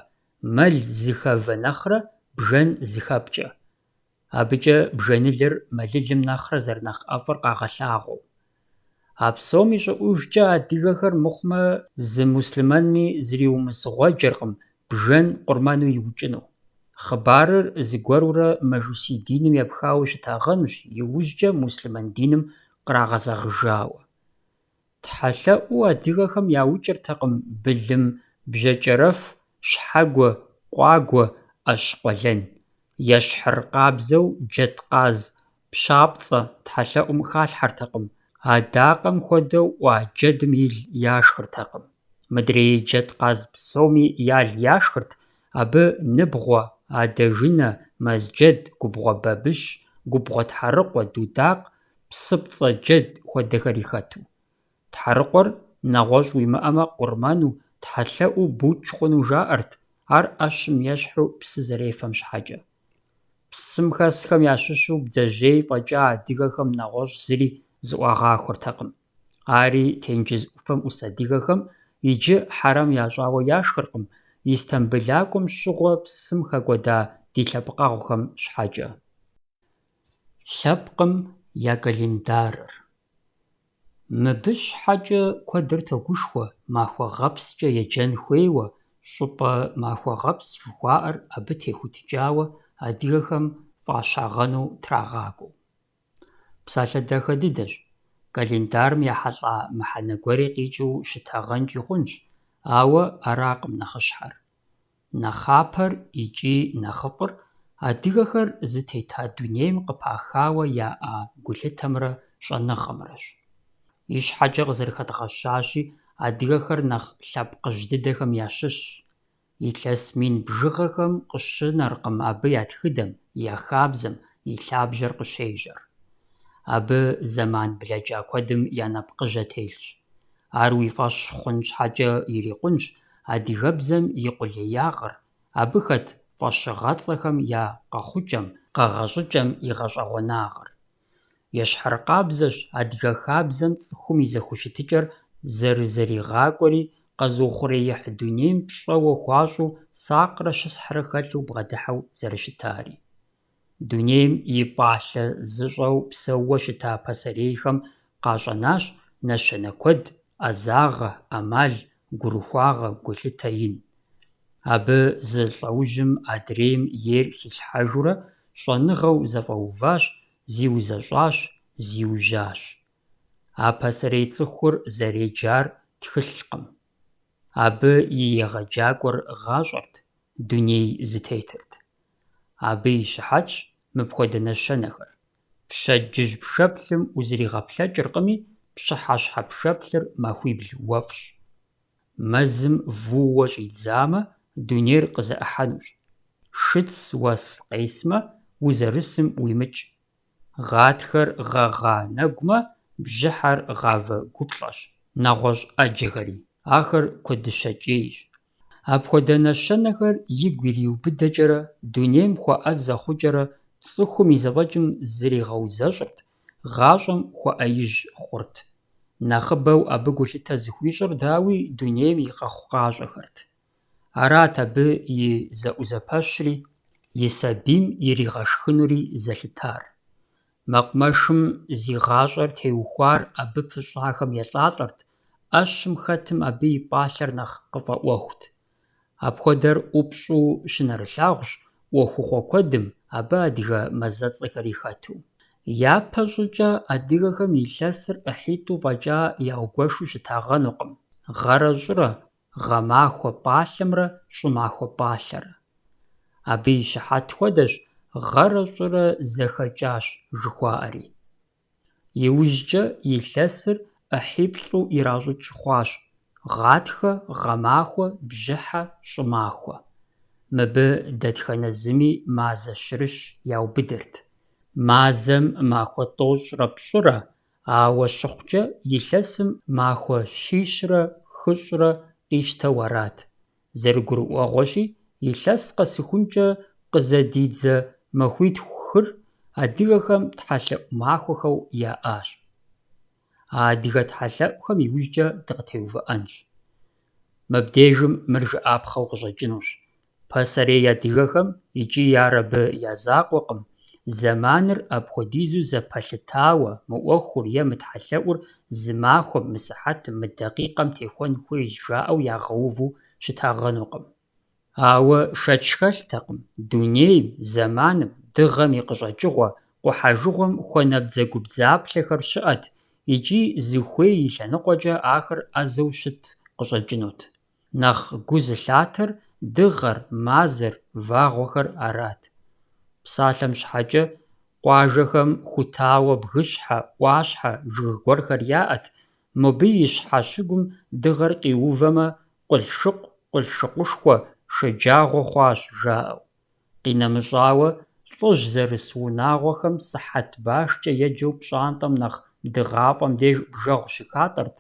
мэл зыхэвэ нэхърэ бжэн зыхэпкӀэ. АбыкӀэ бжэнылыр мэлылым нэхърэ зэрынэхъ ӀэфӀыр къагъэлъагъуэу. А псом и щӀыӀужкӀэ адыгэхэр мыхъумэ, зы мусульмэнми зриумысыгъуэджэркъым бжэн къурмэну иукӀыну. Хъыбарыр зыгуэрурэ мэжусей диным епхауэ щытагъэнущ, иужькӀэ мусульман диным кърагъэзэгъыжауэ. ТхьэлъэӀуу адыгэхэм яукӀыртэкъым былым, бжьэкӀэрэф, щхьэгуэ, къуагуэ, Ӏэщ-къуэлэн. Ещхьыр къабзэу джэдкъаз, пщапцӀэ тхьэлъэӀум халъхьэртэкъым. Адакъэм хуэдэу Ӏуа джэдым ил яшхыртэкъым. Мыдрей джэдкъаз псоми ял яшхырт, абы ныбгъуэ, адэжынэ, мэзджэд, губгъуэ бабыщ, губгъуэ тхьэрыкъуэ, дудакъ, псыпцӀэ джэд хуэдэхэри хэту. Тхьэрыкъуэр нэгъуэщӀ уимыӀэмэ къурмэну, тхьэлъэӀуу буч хъуну жаӀэрт, ар Ӏэщым ещхьу псы зэрефэм щхьэкӀэ. Псым хэсхэм ящыщу бдзэжьей фӀэкӀа адыгэхэм нэгъуэщӀ зыри зыӀуагъахуэртэкъым. Ари тенджыз Ӏуфэм Ӏус адыгэхэм иджы хьэрэм ящӀауэ яшхыркъым, ИстамбылакӀуэм щыгъуэ псым хэкӀуэда ди лъэпкъэгъухэм щхьэкӀэ. Лъэпкъым я календарыр. Мыбы щхьэкӀэ куэдыр тогушхуэ, махуэгъэпскӀэ еджэн хуейуэ, щӀыпӀэ махуэгъэпс жыхуаӀэр абы техутыкӀауэ адыгэхэм фӀащагъэну трагъакӀуэу. Псалъэ дахэ дыдэщ. Календарым ехьэлӀа мыхьэнэ гуэри къикӀыу щытагъэнкӀи хъунщ, ауэ аракъым нэхъыщхьэр. Нэхъапэр икӀи нэхъыфӀыр адыгэхэр зытета дунейм къыпахауэ яӀа гулъытэмрэ щӀэныгъэмрэщ. И щхьэкӀэ къызэрыхэдгъэщащи, адыгэхэр нэхъ лъэпкъыжь дыдэхэм ящыщщ. Илъэс мин бжыгъэхэм къыщынэркъым абы я тхыдэм, я хабзэм, и лъабжьэр къыщежьэр. Абы зэман блэкӀа куэдым я напкъыжьэ телъщ. Ар уи фӀэщ хъун щхьэкӀэ ирикъунщ адыгэбзэм и къулеягъыр, абы хэт фӀэщыгъэцӀэхэм я къэхъукӀэм, къэгъэщӀыкӀэм и гъэщӀэгъуэнагъыр. Ещхьыр къабзэщ адыгэ хабзэм цӀыхум и зэхущытыкӀэр зэрызэригъакӀуэри, къэзыухъуреихь дунейм пщӀэуэ хуащӀу сакърэ щысхьрэ хэлъу бгъэдыхьэу зэрыщытари. Дунейм и пӀалъэ зыщӀэу псэууэ щыта пасэрейхэм къащӀэнащ нэщэнэ куэд, Ӏэзагъэ, Ӏэмал, гурыхуагъэ, гулъытэ ин. Абы зы лӀэужьым адрейм ейр хилъхьэжурэ щӀэныгъэу зэфӀэуващ, зиузэщӀащ, зиужьащ. А пасэрей цӀыхур зэреджар тхылъкъым. Абы и егъэджакӀуэр гъащӀэрт, дуней зытетырт. Абы и щыхьэтщ мыпхуэдэ нэщэнэхэр. Пщэдджыжь пшэплъым узригъэплъэкӀыркъыми, пщыхьэщхьэ-пшэплъыр махуибл уэфӀщ. Мэзым вууэ щӀидзамэ, дунейр къызэӀыхьэнущ. Шыц уэс къесмэ, узэрысым уимыкӀ. Гъатхэр гъэгъа нэгумэ, бжьыхьэр гъавэ гуплӀэщ. НэгъуэщӀ Ӏэджэхэри, ахэр куэдыщэ кӀейщ. Апхуэдэ нэщэнэхэр игу ириубыдэкӀэрэ, дунейм хуэӀэзэ хъукӀэрэ, цӀыхум и зэфӀэкӀым зригъэузэщӀырт, гъащӀэм хуэӀэиж хъурт. Нэхъыбэу абы гулъытэ зыхуищӏыр дауи дунейм и къэхъу къащӏэхэрт. Арат абы и зэӏузэпэщри, и сабийм иригъэшхынури зэлъытар. Мэкъумэшым зи гъащӏэр теухуар абы пыщӏахэм елӏалӏэрт, ӏэщым хэтым абы и пӏалъэр нэхъ къыфӏэӏуэхут. Апхуэдэр ӏупщӏу щынэрылъагъущ ӏуэхугъуэ куэдым, абы адыгэ мазэцӏэхэри хэту. Япэ щӏыкӏэ адыгэхэм илъэсыр ӏыхьитӏу фӏэкӏа яугуэшу щытагъэнукъым: гъэрэ щӏырэ, гъэмахуэ пӏалъэмрэ щӏымахуэ пӏалъэрэ. Абы и щыхьэт хуэдэщ «гъэрэ щӏырэ зэхэкӏащ» жыхуаӏэри. Иужькӏэ илъэсыр ӏыхьиплӏу иращӏыкӏ хъуащ: гъатхэ, гъэмахуэ, бжьыхьэ, щӏымахуэ. Мыбы дэтхэнэ зыми мазэ щырыщ яубыдырт. Мазэм махуэ тӏощӏрэ пщӏырэ, ауэ щыхъукӏэ илъэсым махуэ щищрэ хыщӏрэ къищтэу арат. Зэрыгурыӏуэгъуэщи, илъэс къэсыхункӏэ къызэдидзэ махуитху хыр адыгэхэм тхьэлъэӏу махуэхэу яӏащ. А адыгэ тхьэлъэӏухэм иужькӏэ дыкъытеувыӏэнщ. Мыбдежым мыр жыӏапхъэу къыщӏэкӏынущ. Пасэрей адыгэхэм икӏи ар абы я закъуэкъым, зэманыр апхуэдизу зэпэлъытауэ, мыӏуэхур е мытхьэлъэӏур зы махуэм, мы сыхьэтым, мы дакъикъэм техуэн хуейщ жаӏэу ягъэуву щытагъэнукъым. Ауэ шэч хэлътэкъым: дунейм, зэманым, дыгъэм и къыщӏэкӏыгъуэ, къухьэжыгъуэм хуэнэбдзэгубдзаплъэхэр щыӏэт, икӏи зыхуей и лъэныкъуэкӏэ ахэр ӏэзэу щыт къыщӏэкӏынут. Нэхъ гу зылъатэр дыгъэр, мазэр, вагъуэхэр арат. Псалъэм щхьэкӏэ къуажэхэм хутауэ бгыщхьэ, ӏуащхьэ, жыг гуэрхэр яӏэт, мыбы и щхьэ щыгум дыгъэр къиувэмэ, къулъшыкъу, къулъшыкъушхуэ, шэджагъуэ хъуащ жаӏэу. Къинэмыщӏауэ, лӏыжь зэрыс унагъуэхэм сыхьэт башкӏэ еджэу пщӏантӏэм нэхъ дыгъафӏэм деж бжэгъу щыхатӏэрт,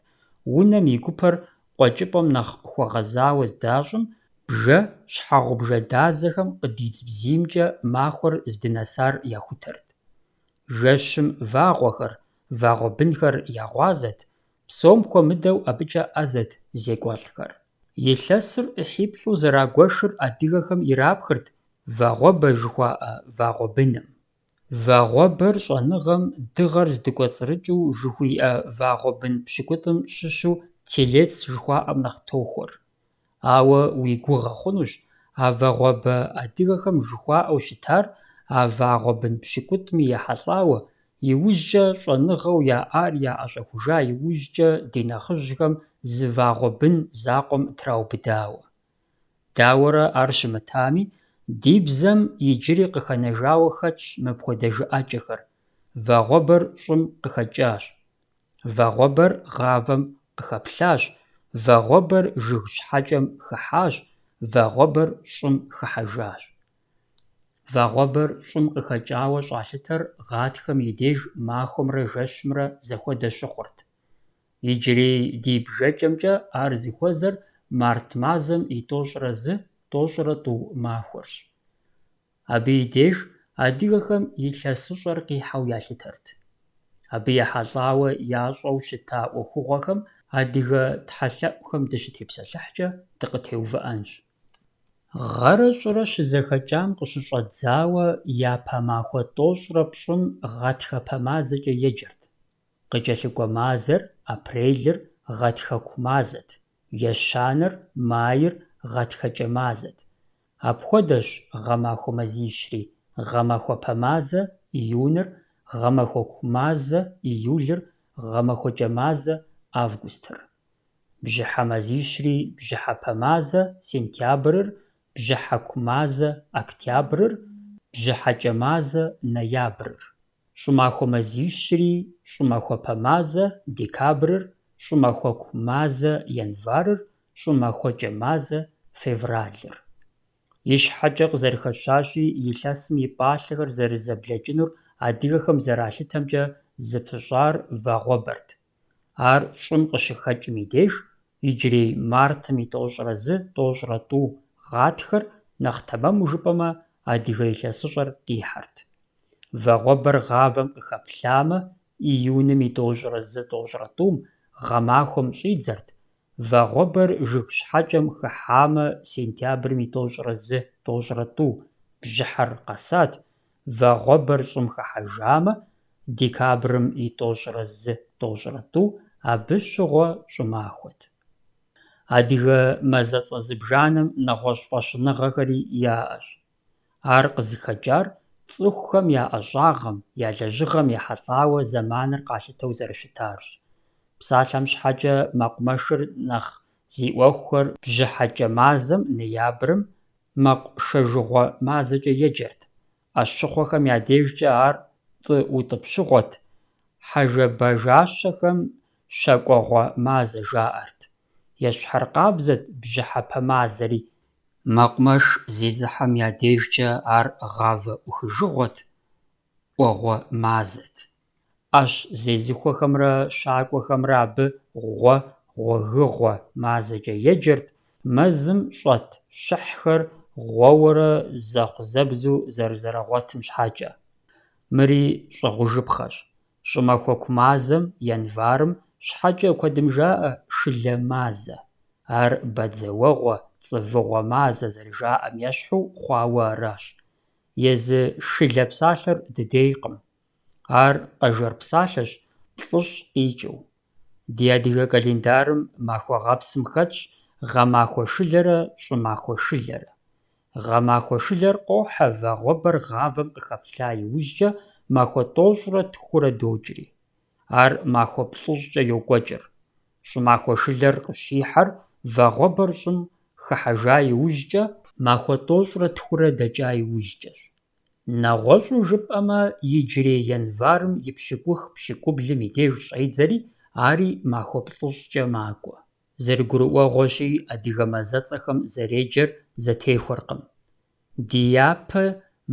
унэм и гупэр къуэкӏыпӏэм нэхъ хуэгъэзауэ здащӏым, бжэ, щхьэгъубжэ дазэхэм къыдидз бзиймкӏэ махуэр здынэсар яхутэрт. Жэщым вагъуэхэр, вагъуэбынхэр ягъуазэт, псом хуэмыдэу абыкӏэ ӏэзэт зекӏуэлӏхэр. Илъэсыр ӏыхьиплӏу зэрагуэшыр адыгэхэм ирапхырт вагъуэбэ жыхуаӏэ вагъуэбыным. Вагъуэбэр щӏэныгъэм дыгъэр здыкӏуэцӏрыкӏыу жыхуиӏэ вагъуэбын пщыкӏутӏым щыщу телец жыхуаӏэм нэхъ тохуэр. Ауэ уи гугъэ хъунущ а вагъуэбэ адыгэхэм жыхуаӏэу щытар а вагъуэбын пщыкӏутӏми ехьэлӏауэ, иужькӏэ щӏэныгъэу яӏар яӏэщӏэхужа иужькӏэ ди нэхъыжьхэм зы вагъуэбын закъуэм траубыдауэ. Дауэрэ ар щымытами, ди бзэм иджыри къыхэнэжауэ хэтщ мыпхуэдэ жыӏэкӏэхэр. Вагъуэбэр щӏым къыхэкӏащ. Вагъуэбэр гъавэм къыхэплъащ. Вагъуэбэр жыг щхьэкӏэм хыхьащ. Вагъуэбэр щӏым хыхьэжащ. Вагъуэбэр щӏым къыхэкӏауэ щӏалъытэр гъатхэм и деж махуэмрэ жэщымрэ зэхуэдэ щыхъурт. Иджырей ди бжэкӏэмкӏэ ар зыхуэзэр март мазэм и тӏощӏрэ зы, тӏощӏрэ тӏу махуэрщ. Абы и деж адыгэхэм илъэсыщӏэр къихьэу ялъытэрт. Абы ехьэлӏауэ ящӏэу щыта ӏуэхугъуэхэм адыгэ тхьэлъэӏухэм дыщытепсэлъыхькӏэ дыкъытеувыӏэнщ. Гъэрэ щӏырэ щызэхэкӏам къыщыщӏэдзауэ япэ махуэ тӏощӏрэ пщӏым гъатхэпэ мазэкӏэ еджэрт. Къыкӏэлъыкӏуэ мазэр, апрелыр, гъатхэку мазэт. Ещанэр, майр гъатхэкӏэ мазэт. Апхуэдэщ гъэмахуэ мазищри: гъэмахуэпэ мазэ — июныр, гъэмахуэку мазэ — июлыр, гъэмахуэкӏэ мазэ — августыр. Бжьыхьэ мазищри бжьыхьэпэ мазэ — сентябрыр, бжьыхьэку мазэ — октябрыр, бжьыхьэкӏэ мазэ — ноябрыр. Щӏымахуэ мазищри щӏымахуэпэ мазэ — декабрыр, щӏымахуэку мазэ — январыр, щӏымахуэкӏэ мазэ — февралыр. И щхьэкӏэ къызэрыхэщащи, илъэсым и пӏалъэхэр зэрызэблэкӏынур адыгэхэм зэралъытэмкӏэ зыпыщӏар вагъуэбэрт. Ар щӏым къыщыхэкӏым и деж, иджырей мартым и тӏощӏрэ зы, тӏощӏрэ тӏу гъатхэр, нэхъ тэмэму жыпӏэмэ, адыгэ илъэсыщӏэр къихьэрт. Вагъуэбэр гъавэм къыхэплъамэ, июным и тӏощӏрэ зы, тӏощӏрэ тӏум гъэмахуэм щӀидзэрт, вагъуэбэр жыг щхьэкӀэм хыхьамэ сентябрым и 2-3 бжьыхьэр къэсат, вагъуэбэр щӀым хыхьэжамэ декабрым и 2-3 абы щыгъуэ щӀымахуэт. Адыгэ мазэцӀэ зыбжанэм нэгъуэщӀ фӀэщыгъэхэри яӀэщ. Ар къызыхэкӀар цӀыхухэм я ӀэщӀагъэм, я лэжьыгъэм ехьэлӀауэ зэманыр къалъытэу зэрыщытарщ. Псалъэм щхьэкӀэ мэкъумэшыр нэхъ зи Ӏуэхухэр бжьыхьэкӀэ мазэм ноябрым мэкъушэжыгъуэ мазэкӀэ еджэрт. Ӏэщыхъуэхэм я дежкӀэ ар тӀы-ӀутӀыпщыгъуэт, хьэжэбажащэхэм щакӀуэгъуэ мазэ жаӀэрт. Ещхьэркъабзэт бжьыхьэпэ мазэри. Мэкъумэш зезыхьэм я дежкӀэ ар гъавэ Ӏухыжыгъуэт, Ӏуэгъуэ мазэт. Ӏэщ зезыхуэхэмрэ щакӀуэхэмрэ абы гъуэгыгъуэ мазэкӀэ еджэрт, мэзым щӀэт щыхьхэр гъуэуэрэ зэхъузэбзу зэрызэрагъуэтым щхьэкӀэ. Мыри щӀэгъужыпхъэщ. ЩӀымахуэку мазэм, январым, щхьэкӀэ куэдым жаӀэ шылэ мазэ. Ар бадзэуэгъуэ, цӀывыгъуэ мазэ зэрыжаӀэм ещхьу хъуауэ аращ. Езы шылэ псалъэр дыдейкъым. Ар къэжэр псалъэщ, плӀыщӀ къикӀыу. Ди адыгэ календарым махуэгъэпсым хэтщ гъэмахуэ шылэрэ щӀымахуэ шылэрэ. Гъэмахуэ шылэр къохьэ вагъуэбэр гъавэм къыхэплъа иужькӀэ махуэ тӀощӀрэ тхурэ докӀри. Ар махуэ плӀыщӀкӀэ йокӀуэкӀыр. ЩӀымахуэ шылэр къыщихьэр вагъуэбэр щӀым хыхьэжа иужькӀэ, махуэ тӀощӀрэ тхурэ дэкӀа иужькӀэщ. НэгъуэщӀу жыпӀэмэ, иджырей январым и пщыкӀух-пщыкӀублым и деж щӀедзэри, ари махуэ плӀыщӀкӀэ макӀуэ. ЗэрыгурыӀуэгъуэщи, адыгэ мазэцӀэхэм зэреджэр зэтехуэркъым. Ди япэ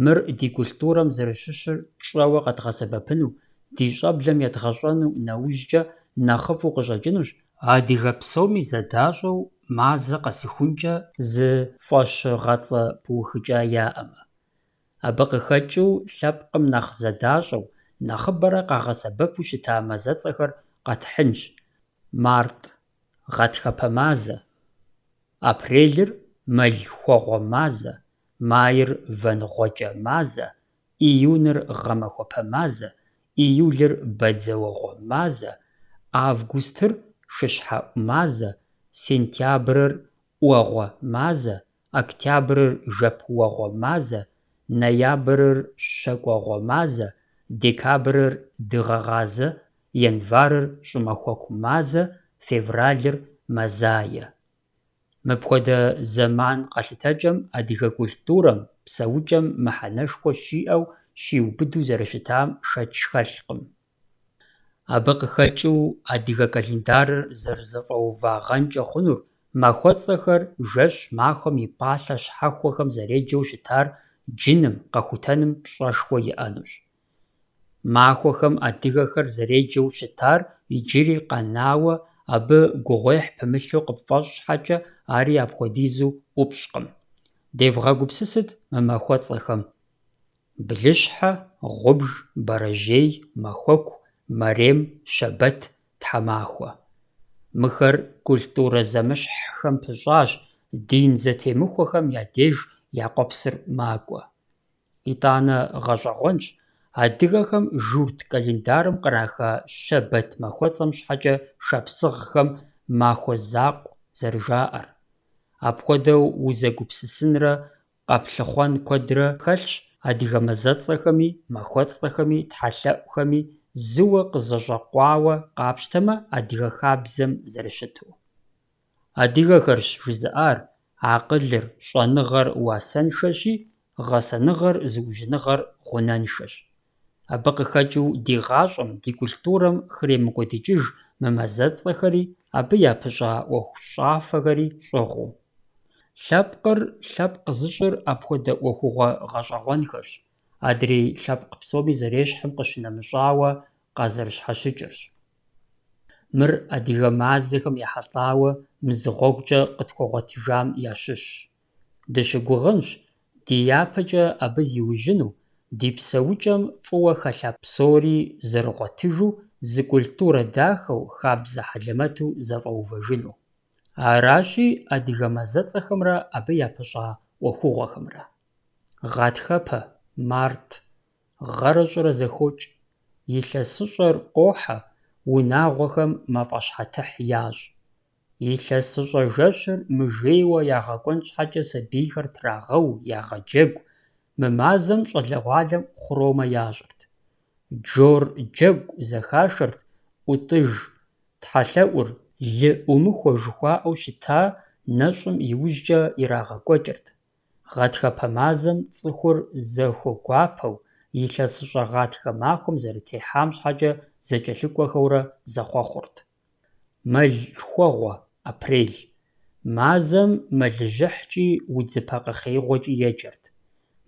мыр ди культурэм зэрыщыщыр тщӀэуэ къэдгъэсэбэпыну, ди щӀэблэм едгъэщӀэну нэужькӀэ нэхъыфӀу къыщӀэкӀынущ адыгэ псоми зэдащӀэу мазэ къэсыхункӀэ зы фӀэщыгъэцӀэ пыухыкӀа яӀэмэ. Абы къыхэкӀыу лъэпкъым нэхъ зэдащӀэу, нэхъыбэрэ къагъэсэбэпу щыта мазэцӀэхэр къэтхьынщ: март – гъатхэпэ мазэ, апрелыр – мэл-хуэгъуэ мазэ, майр – вэнгъуэкӀэ мазэ, июныр – гъэмахуэпэ мазэ, июлыр – бадзэуэгъуэ мазэ, августыр – шыщхьэӀу мазэ, сентябрыр – Ӏуэгъуэ мазэ, октябрыр – жэпуэгъуэ мазэ, ноябрыр – щакӀуэгъуэ мазэ, декабрыр – дыгъэгъазэ, январыр – щӀымахуэку мазэ, февралыр – мазае. Мыпхуэдэ зэман къэлъытэкӀэм адыгэ культурэм, псэукӀэм мыхьэнэшхуэ щиӀэу щиубыду зэрыщытам шэч хэлъкъым. Абы къыхэкӀыу адыгэ календарыр зэрызэфӀэувагъэнкӀэ хъунур махуэцӀэхэр жэщ махуэм и пӀалъэ щхьэхуэхэм зэреджэу щытар джыным, къэхутэным пщӀэшхуэ иӀэнущ. Махуэхэм адыгэхэр зэреджэу щытар иджыри къэнауэ, абы гугъуехь пымылъу къыпфӀэщӀ щхьэкӀэ, ари апхуэдизу ӀупщӀкъым. Девгъэгупсысыт мы махуэцӀэхэм: блыщхьэ, гъубж, бэрэжьей, махуэку, мэремм, щабэт, тхьэмахуэ. Мыхэр культурэ зэмыщхьхэм пыщӀащ, дин зэтемыхуэхэм я деж я къуэпсыр макӀуэ. ИтӀанэ гъэщӀэгъуэнщ, адыгэхэм журт календарым къраха щабэт махуэцӀэм щхьэкӀэ шапсыгъхэм махуэ закъуэ зэрыжаӀэр. Апхуэдэу узэгупсысынрэ къэплъыхъуэн куэдрэ хэлъщ адыгэ мазэцӀэхэми, махуэцӀэхэми, тхьэлъэӀухэми зыуэ къызэщӀэкъуауэ къапщтэмэ адыгэ хабзэм зэрыщыту. Адыгэхэрщ жызыӀар: акъылыр, щӀэныгъэр уасэншэщи, гъэсэныгъэр зыужьыныгъэр гъунэншэщ. Абы къыхэкӀыу ди гъащӀэм, ди культурэм хремыкӀуэдыкӀыж мы мазэцӀэхэри, абы япыщӀа ӀуэхущӀафэхэри щӀыгъуу. Лъэпкъыр, лъэпкъ зыщӀыр апхуэдэ Ӏуэхугъуэ гъэщӀэгъуэнхэрщ. Адрей лъэпкъ псоми зэрещхьым къыщынэмыщӀауэ къазэрыщхьэщыкӀырщ. Мыр адыгэ мазэхэм ехьэлӀауэ мызыгъуэгукӀэ къытхуэгъуэтыжам ящыщщ. Дыщыгугъынщ, ди япэкӀэ абы зиужьыну, ди псэукӀэм фӀыуэ хэлъа псори зэрыгъуэтыжу зы культурэ дахэу хабзэ хьэлэмэту зэфӏэувэжыну. Аращи, адыгэ мазэцӏэхэмрэ абы япыщӏа ӏуэхугъуэхэмрэ. Гъатхэпэ, март, гъэрэ щӏырэ зэхокӏ, илъэсыщӏэр къохьэ, унагъуэхэм мафӏэщхьэтыхь ящӏ. Илъэсыщӏэ жэщыр мыжейуэ ягъэкӏуэн щхьэкӏэ сабийхэр трагъэу, ягъэджэгу, мы мазэм щӏалэгъуалэм хъуромэ ящӏырт. Джор джэгу зэхашэрт, ӏутӏыж, тхьэлъэӏур, лы ӏумыхуэ жыхуаӏэу щыта нэщӏым иужькӏэ ирагъэкӏуэкӏырт. Гъатхэпэ мазэм цӏыхур зэхуэгуапэу, илъэсыщӏэ гъатхэ махуэм зэрытехьам щхьэкӏэ зэкӏэлъыкӏуэхэурэ зэхъуэхъурт. Мэл лъхуэгъуэ, апрель. Мазэм мэлыжьыхькӏи удзыпэ къэхъеигъуэкӏи еджэрт.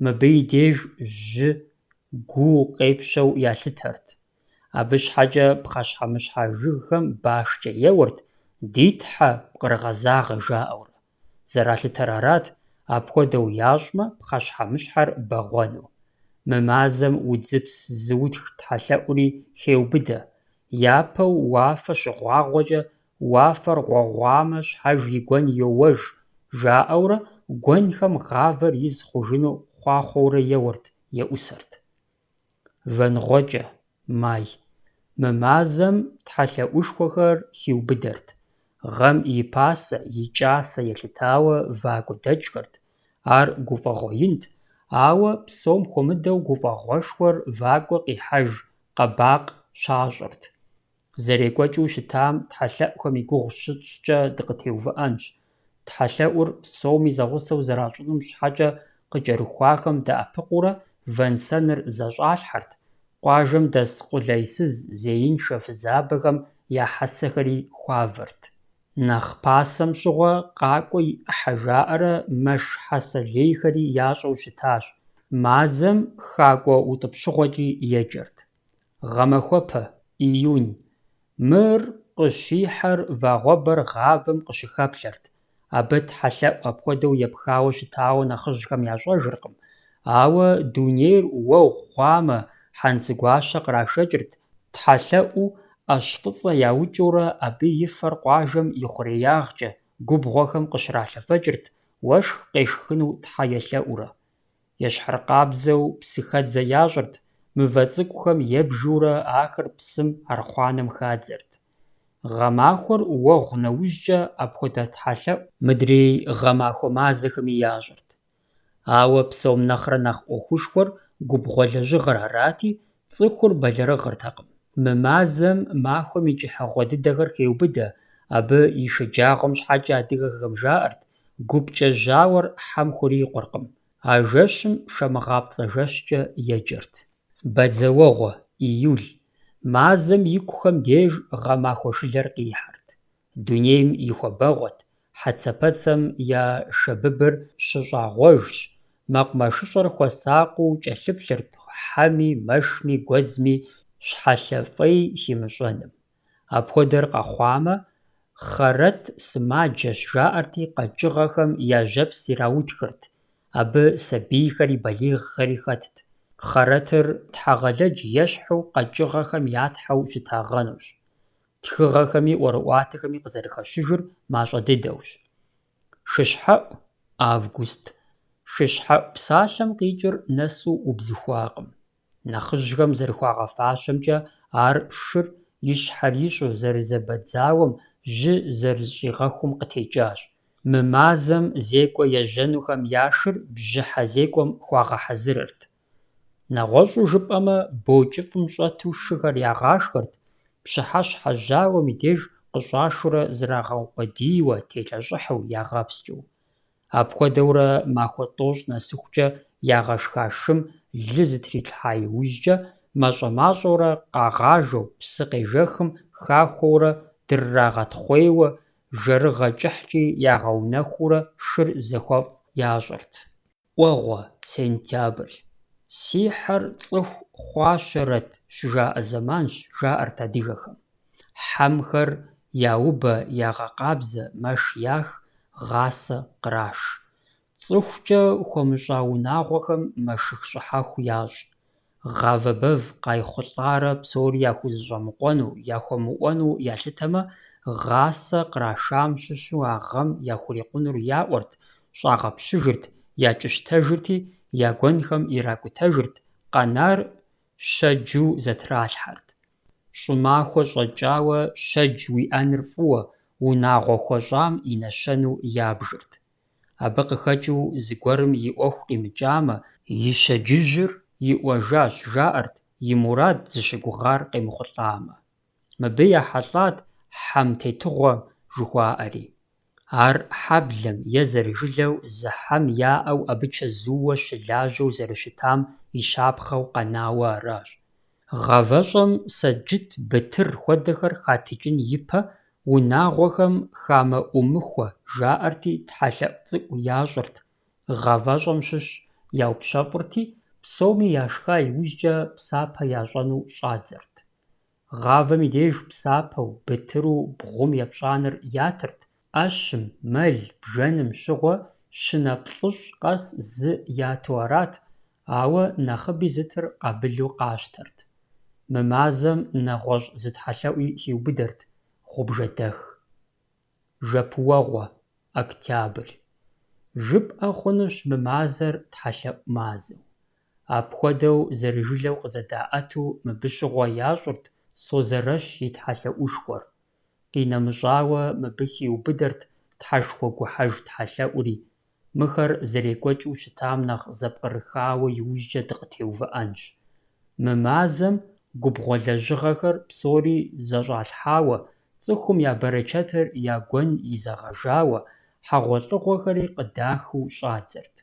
Мыбы и деж жьы, гу къепщэу ялъытэрт. Абы щхьэкӏэ пхъэщхьэмыщхьэ жыгхэм башкӏэ еуэрт, «дитхьэ, пкърыгъэзагъэ» жаӏэурэ. Зэралъытэр арат, апхуэдэу ящӏмэ, пхъэщхьэмыщхьэр бэгъуэну. Мы мазэм удзыпс зыутх тхьэлъэӏури хеубыдэ, япэу уафэ щыгъуагъуэкӏэ «уафэр гъуэгъуамэ, щхьэж и гуэн йоуэж» жаӏэурэ гуэнхэм гъавэр из хъужыну хъуахъуэурэ еуэрт, еӏусэрт. Вэнгъуэкӏэ, май. Мы мазэм тхьэлъэӏушхуэхэр хиубыдэрт. Гъэм и пасэ, и кӏасэ елъытауэ вакӏуэ дэкӏхэрт. Ар гуфӏэгъуэ инт, ауэ псом хуэмыдэу гуфӏэгъуэшхуэр вакӏуэ къихьэж, къэбакъ щащӏырт. Зэрекӏуэкӏыу щытам тхьэлъэӏухэм и гугъу щытщӏкӏэ дыкъытеувыӏэнщ. Тхьэлъэӏур псоми зэгъусэу зэращӏынум щхьэкӏэ къыкӏэрыхуахэм дэӏэпыкъуурэ вэнсэныр зэщӏалъхьэрт, къуажэм дэс къулейсыз, зеиншэ фызабэхэм я хьэсэхэри хуавэрт. Нэхъ пасэм щыгъуэ къакӏуэ и ӏыхьэ жаӏэрэ мэш хьэсэ лейхэри ящӏэу щытащ. Мазэм хакӏуэ ӏутӏыпщыгъуэкӏи еджэрт. Гъэмахуэпэ, июнь. Мыр къыщихьэр вагъуэбэр гъавэм къыщыхэплъэрт. Абы тхьэлъэӏу апхуэдэу епхауэ щытауэ нэхъыжьхэм ящӏэжыркъым. Ауэ дунейр уэгъу хъуамэ, хьэнцэгуащэ кърашэкӏырт, тхьэлъэӏуу ӏэщ фӏыцӏэ яукӏыурэ абы и фэр къуажэм и хъуреягъкӏэ, губгъуэхэм къыщралъэфӏэкӏырт, уэшх къешхыну тхьэ елъэӏурэ. Ещхьыркъабзэу псыхэдзэ ящӏырт, мывэ цӏыкӏухэм ебжыурэ ахэр псым архъуанэм хадзэрт. Гъэмахуэр уэгъу нэужькӏэ апхуэдэ тхьэлъэӏу мыдрей гъэмахуэ мазэхэми ящӏырт. Ауэ псом нэхърэ нэхъ ӏуэхушхуэр губгъуэ лэжьыгъэр арати, цӏыхур бэлэрыгъыртэкъым. Мы мазэм махуэм и кӏыхьыгъуэ дыдэхэр хеубыдэ, абы и шэджагъуэм щхьэкӏэ адыгэхэм жаӏэрт, гупкӏэ жьауэр хьэм хурикъуркъым. А жэщым шэмыгъапцӏэ жэщкӏэ еджэрт. Бадзэуэгъуэ, июль. Мазэм икухэм деж гъэмахуэ шылэр къихьэрт. Дунейм и хуабэгъуэт, хьэцэпэцэм я шэбыбыр щыщӏагъуэжщ, мэкъумэшыщӏэр хуэсакъыу кӏэлъыплъырт хьэми, мэшми, гуэдзми щхьэлъэ фӏей химыщӏэным. Апхуэдэр къэхъуамэ, «хъэрэт сымаджэщ» жаӏэрти, къэкӏыгъэхэм яжьэпс ираутхырт. Абы сабийхэри балигъхэри хэтт. Хъэрэтыр тхьэгъэлэдж ещхьу къэкӏыгъэхэм ятхьэу щытагъэнущ. Тхыгъэхэми ӏуэрыӏуатэхэми къызэрыхэщыжыр мащӏэ дыдэущ. Шыщхьэӏу, август. Шыщхьэӏу псалъэм къикӏыр нэсу ӏубзыхуакъым. Нэхъыжьхэм зэрыхуагъэфащэмкӏэ, ар шыр ищхьэр ищӏу зэрызэбэдзауэм, жьы зэрызщӏигъэхум къытекӏащ. Мы мазэм зекӏуэ ежьэнухэм я шыр бжьыхьэ зекӏуэм хуагъэхьэзырырт. Нэгъуэщӏу жыпӏэмэ, бокӏыфӏым щӏэту шыхэр ягъашхэрт, пщыхьэщхьэ жьауэм и деж къыщӏашурэ зрагъэукъуэдийуэ, телъэщӏыхьу, ягъэпскӏыу. Апхуэдэурэ махуэ тӏощӏ нэсыхукӏэ ягъэшха шым лы зытрилъхьа иужькӏэ, мащӏэ-мащӏэурэ къагъажэу, псы къежэхым хахуэурэ, дыррагъэтхъуейуэ, жэрыгъэ кӏыхькӏи ягъэунэхуурэ шыр зэхуэфӏ ящӏырт. Ӏуэгъуэ, сентябрь. «Си хьэр цӏыху хъуащэрэт» щыжаӏэ зэманщ, жаӏэрт адыгэхэм. Хьэмхэр яубэ, ягъэкъабзэ, мэш ях, гъасэ къраш. ЦӀыхукӀэ хуэмыщӀа унагъуэхэм мэшых щӀыхьэху ящӀ. гъавэ бэв къайхъулӏарэ псори яхузэщӏэмыкъуэну, яхуэмыӏуэну ялъытэмэ, гъасэ кърашам щыщу а гъэм яхурикъунур яӏуэрт, щӏагъэпщыжырт, якӏыщтэжырти, я гуэнхэм иракӏутэжырт, къэнар щэджу зэтралъхьэрт. ЩӀымахуэ щӀэкӀауэ щэдж уиӀэныр фӀыуэ, унагъуэ хуэщӀам и нэщэну ябжырт. Абы къыхэкӀыу зыгуэрым и Ӏуэху къимыкӀамэ, и щэджыжьыр иӀуэжащ, жаӀэрт, и мурад зыщыгугъар къемыхъулӀамэ. Мыбы ехьэлӀат «хьэм тетыгъуэ» жыхуаӀэри. Ар хьэблэм е зэрыжылэу зы хьэм яӀэу абы чэзууэ щылажьэу зэрыщытам и щапхъэу къэнауэ аращ. ГъавэщӀэм саджыт, бытыр хуэдэхэр хатыкӀын ипэ, унагъуэхэм хамэӀумыхуэ, жаӀэрти, тхьэлъэӀу цӀыкӀу ящӀырт. ГъавэщӀэм щыщ яупщэфӀырти, псоми яшха иужькӀэ псапэ ящӀэну щӀадзэрт. Гъавэм и деж псапэу, бытыру, бгъум епщӀаныр ятырт, Ӏэщым, мэл, бжэным щыгъуэ щынэ плӀыщӀ къэс зы яту арат, ауэ нэхъыби зытыр къабылу къащтэрт. Мы мазэм нэгъуэщӀ зытхьэлъэӀуи хиубыдэрт: гъубжэдэх, жэпуэгъуэ, октябрь. ЖыпӀэ хъунущ мы мазэр тхьэлъэӀу мазэу. Апхуэдэу зэрыжылэу къызэдаӀэту мыбы щыгъуэ ящӀырт Созэрэщ и тхьэлъэӀушхуэр. КъинэмыщӀауэ мыбы хиубыдэрт тхьэшхуэ гухьэж тхьэлъэӀури. Мыхэр зэрекӀуэкӀыу щытам нэхъ зэпкърыхауэ иужькӀэ дыкъытеувыӀэнщ. Мы мазэм губгъуэ лэжьыгъэхэр псори зэщӀалъхьауэ, цӀыхум я бэрэчэтыр я гуэн изэгъэжауэ, хьэгъуэлӀыгъуэхэри къыдахыу щӀадзэрт.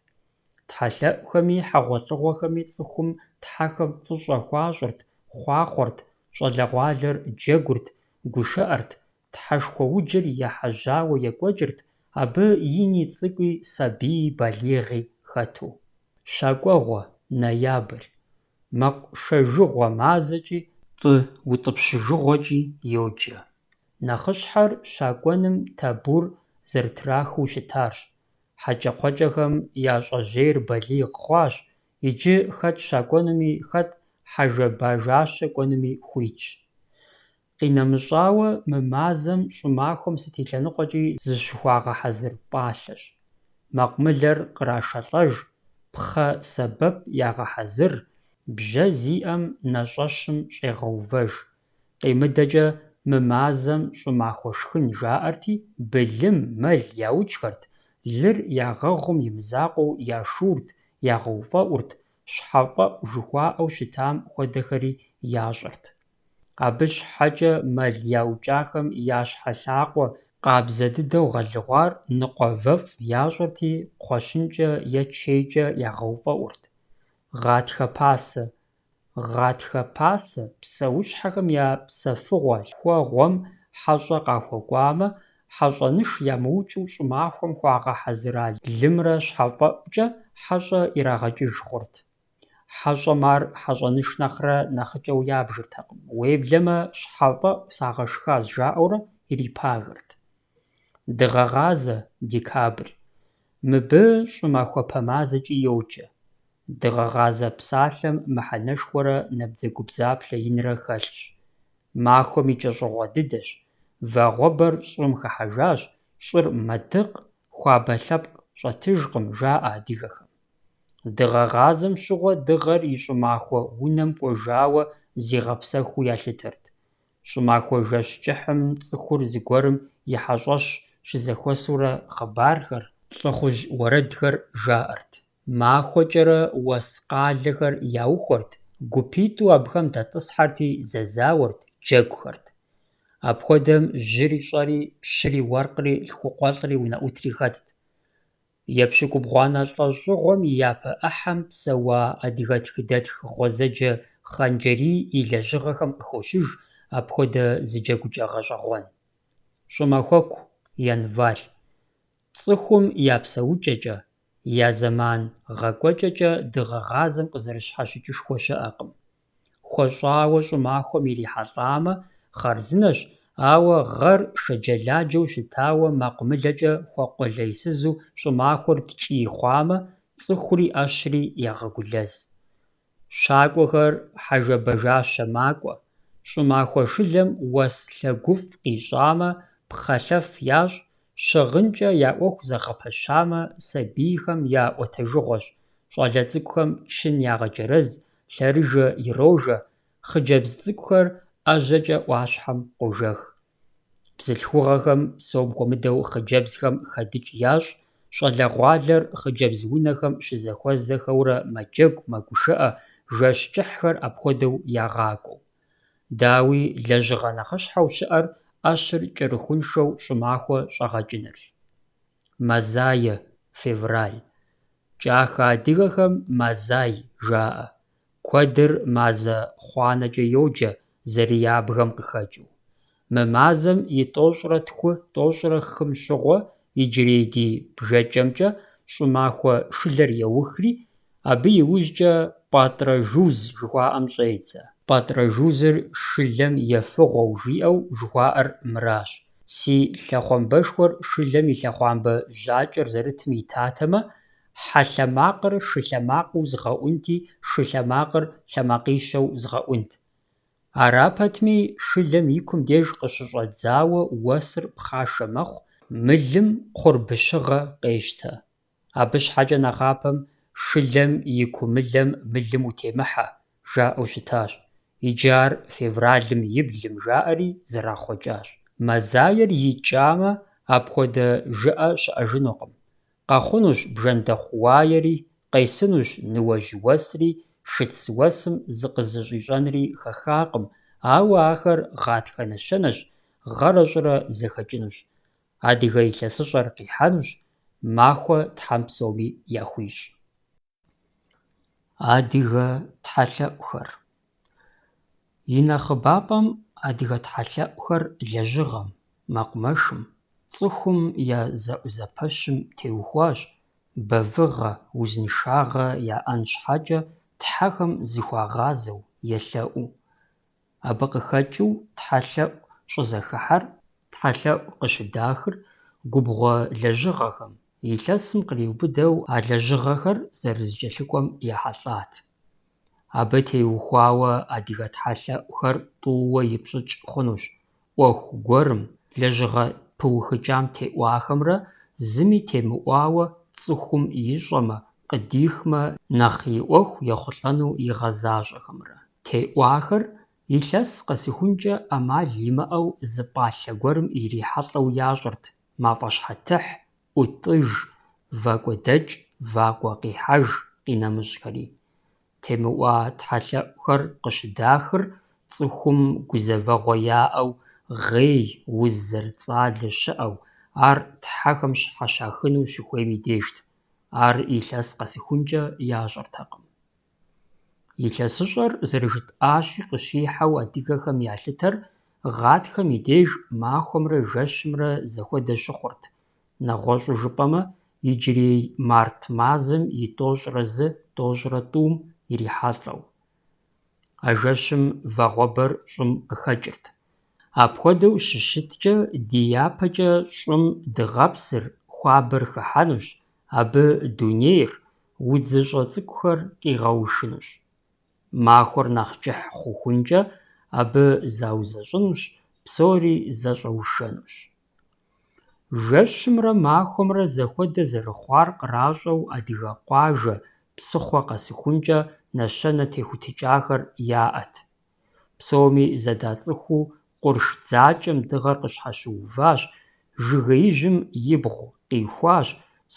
ТхьэлъэӀухэми хьэгъуэлӀыгъуэхэми цӀыхум тхьэхэм фӀыщӀэ хуащӀырт, хъуахъуэрт, щӀалэгъуалэр джэгурт, гушыӀэрт, тхьэшхуэуджыр ехьэжьауэ екӀуэкӀырт, абы ини цӀыкӀуи сабийи балигъи хэту. Щакӏуэгъуэ, ноябрь. Мэкъушэжыгъуэ мазэкӀи, тӀы утӀыпщыжыгъуэкӀи йоджэ. Нэхъыщхьэр щакӀуэным табур зэрытрахыу щытарщ. ХьэкӀэкхъуэкӀэхэм я щӀэжьейр балигъ хъуащ, иджы хэт щакӀуэнуми, хэт хьэжэбажащэ кӀуэнуми хуитщ. КъинэмыщӀауэ мы мазэм щӀымахуэм сыт и лъэныкъуэкӀи зыщыхуагъэхьэзыр пӀалъэщ. Мэкъумылэр кърашэлӀэж, пхъэ сэбэп ягъэхьэзыр, бжьэ зиӀэм нэщӀэщым щӀегъэувэж. КъемыдэкӀэ мы мазэм щӀымахуэ шхын жаӀэрти, былым, мэл яукӀхэрт, лыр ягъэгъум и мызакъуэу яшурт, ягъэуфӀэӀурт, щхьэфӀэӀу жыхуаӀэу щытам хуэдэхэри ящӀырт. Абы щхьэкӀэ мэл яукӀахэм я щхьэ лъакъуэ къабзэ дыдэу гъэлыгъуар ныкъуэвэфӀ ящӀырти, кхъуэщынкӀэ е чейкӀэ ягъэуфӀэӀурт. Гъатхэ пасэ. Гъатхэ пасэ псэущхьэхэм я псэфыгъуэ лъхуэгъуэм хьэщӀэ къахуэкӀуамэ, хьэщӀэныш ямыукӀыу щӀымахуэм хуагъэхьэзыра лымрэ щхьэфӀэӀукӀэ хьэщӀэ ирагъэкӀыж хъурт. ХьэщӀэм ар хьэщӀэныш нэхърэ нэхъыкӀэу ябжыртэкъым. Уеблэмэ щхьэфӀэӀу сагъэшхащ жаӀэурэ ирипагырт. Дыгъэгъазэ, декабрь. Мыбы щӀымахуэпэ мазэкӀи йоджэ. Дыгъэгъазэ псалъэм мыхьэнэшхуэрэ набдзэгубдзаплъэ инрэ хэлъщ. Махуэм и кӀэщӀыгъуэ дыдэщ. Вагъуэбэр щӀым хыхьэжащ, щӀыр мэдыкъ, хуабэ лъэпкъ щӀэтыжкъым, жаӀэ адыгэхэм. Дыгъэгъазэм щыгъуэ дыгъэр и щӀымахуэ унэм кӀуэжауэ зигъэпсэхуу ялъытэрт. ЩӀымахуэ жэщ кӀыхьым цӀыхур зыгуэрым и хьэщӀэщ щызэхуэсурэ хъыбархэр, лӀыхъужь уэрэдхэр жаӀэрт. Махуэкӏэрэ уэс къалэхэр яухуэрт, гупитӀу абыхэм дэтӀысхьэрти зэзауэрт, джэгухэрт. Апхуэдэм жьыри щӀэри, пщыри уэркъри, лъхукъуэлӀри унэӀутри хэтт. Епщыкӏубгъуанэ лӀэщӀыгъуэм и япэ Ӏыхьэм псэуа адыгэ тхыдэтх гъуэзэджэ Хъанджэрий и лэжьыгъэхэм къыхощыж апхуэдэ зы джэгукӀэ гъэщӀэгъуэн. ЩӀымахуэку, январь. ЦӀыхум я псэукӀэкӀэ, я зэман гъэкӀуэкӀэкӀэ дыгъэгъазэм къызэрыщхьэщыкӀышхуэ щыӀэкъым. ХуэщӀауэ щӀымахуэм ирихьэлӀамэ, хъарзынэщ, ауэ гъэр шэджэладжэу щытауэ мэкъумылэкӀэ хуэкъуэлейсызу щӀымахуэр ткӀий хъуамэ, цӀыхури Ӏэщри егъэгулэз. Щакӏуэхэр хьэжэбэжащэ макӏуэ. ЩӀымахуэ шылэм уэс лъэгуфӀ къищӀамэ, пхъэлъэф ящӀ, щыгъынкӀэ я Ӏуэху зэгъэпэщамэ, сабийхэм я Ӏуэтэжыгъуэщ, щӀалэ цӀыкӀухэм чын ягъэджэрэз, лъэрыжэ ирожэ, хъыджэбз цӀыкӀухэр ӀэжьэкӀэ Ӏуащхьэм къожэх. Бзылъхугъэхэм псом хуэмыдэу хъыджэбзхэм хэдыкӀ ящӀ, щӀалэгъуалэр хъыджэбз унэхэм щызэхуэзэхэурэ мэджэгу, мэгушыӀэ, жэщ кӀыхьхэр апхуэдэу ягъакӀуэу. Дауи лэжьыгъэ нэхъыщхьэу щыӀэр Ӏэщыр кӀэрыхуншэу щӀымахуэ щӀэгъэкӀынырщ. Мэзайэ – февраль. КӀахэ адыгэхэм Мэзай жаӀэ. Куэдыр Мазэ хъуанэкӀэ йоджэ, зэрыябгэм къыхэкӀыу. Мы мазэм и тӀощӀрэ тху, тӀощӀрэ хым щыгъуэ, иджырей ди бжэкӀэмкӀэ щӀымахуэ шылэр еухри, абы иужькӀэ пӀатӀрэ-жуз жыхуаӀэм щӀедзэ. Пӏатӏрэ-жузыр шылэм ефыгъуэу жиӏэу жыхуаӏэр мыращ. Си лъэхъуамбэшхуэр шылэм и лъэхъуамбэ жьакӏэр зэрытым итатэмэ, хьэлъэмакъыр шылъэмакъыу зыгъэӏунти, шылъэмакъыр лъэмакъищэу зыгъэӏунт. Ара пэтми, шылэм и кум деж къыщыщӏэдзауэ уэсыр пхъашэ мэхъу, мылым кхъурбыщыгъэ къещтэ. Абы щхьэкӏэ нэхъапэм «шылэм и кумылэм мылым утемыхьэ» жаӏэу щытащ. Иджы ар февралым и блым жаӏэри зэрахъуэкӏащ. Мэзайэр икӏамэ, апхуэдэ жыӏэ щыӏэжынукъым. Къэхъунущ бжэндэхъу уаери, къесынущ ныуэжь уэсри, шыц уэсым зыкъызыщӏищӏэнри хэхакъым, ауэ ахэр гъатхэ нэщэнэщ, гъэрэ щӏырэ зэхэкӏынущ. Адыгэ илъэсыщӏэр къихьэнущ, махуэ тхьэм псоми яхуищӏ. Адыгэ тхьэлъэӏухэр. И нэхъыбапӏэм адыгэ тхьэлъэӏухэр лэжьыгъэм, мэкъумэшым, цӏыхум я зэӏузэпэщым теухуащ, бэвыгъэ, узыншагъэ яӏэн щхьэкӏэ тхьэхэм зыхуагъазэу, елъэӏуу. Абы къыхэкӏыу тхьэлъэӏу щӏызэхыхьэр, тхьэлъэӏу къыщыдахыр губгъуэ лэжьыгъэхэм, илъэсым къриубыдэу а лэжьыгъэхэр зэрызыкӏэлъыкӏуэм ехьэлӏат. Абы теухуауэ адыгэ тхьэлъэӏухэр тӏууэ ипщӏыкӏ хъунущ. Ӏуэху гуэрым, лэжьыгъэ пыухыкӏам теӏуахэмрэ зыми темыӏуауэ цӏыхум ищӏэмэ, къыдихмэ нэхъ и ӏуэху ехъулӏэну игъэзащӏэхэмрэ. Теӏуахэр илъэс къэсыхункӏэ ӏэмал имыӏэу зы пӏалъэ гуэрым ирихьэлӏэу ящӏырт: мафӏэщхьэтыхь, ӏутӏыж, вакӏуэдэкӏ, вакӏуэ къихьэж къинэмыщӏхэри. Темыӏуа тхьэлъэӏухэр къыщыдахыр цӏыхум гузэвэгъуэ яӏэу, гъей, уз зэрыцӏалэ щыӏэу, ар тхьэхэм щхьэ щахыну щыхуейм и дежт. Ар илъэс къэсыхункӏэ ящӏэртэкъым. Илъэсыщӏэр зэрыжытӏащи къыщихьэу адыгэхэм ялъытэр гъатхэм и деж махуэмрэ жэщымрэ зэхуэдэ щыхъурт. Нэгъуэщӏу жыпӏэмэ, иджырей март мазэм и тӏощӏрэ зы, тӏощӏрэ тӏум ирихьэлӏэу. А жэщым вагъуэбэр щӏым къыхэкӏырт. Апхуэдэу щыщыткӏэ, ди япэкӏэ щӏым дыгъэпсыр, хуабэр хыхьэнущ, абы дунейр, удзыщӏэ цӏыкӏухэр къигъэушынущ. Махуэр нэхъ кӏыхь хъухункӏэ, абы заузэщӏынущ, псори зэщӏэушэнущ. Жэщымрэ махуэмрэ зэхуэдэ зэрыхъуар къращӏэу адыгэ къуажэ, псыхъуэ къэсыхункӏэ нэщэнэ техутыкӏахэр яӏэт. Псоми зэдацӏыхуу къурш дзакӏэм дыгъэр къыщхьэщыуващ, жыгеижьым ибгъу къихуащ,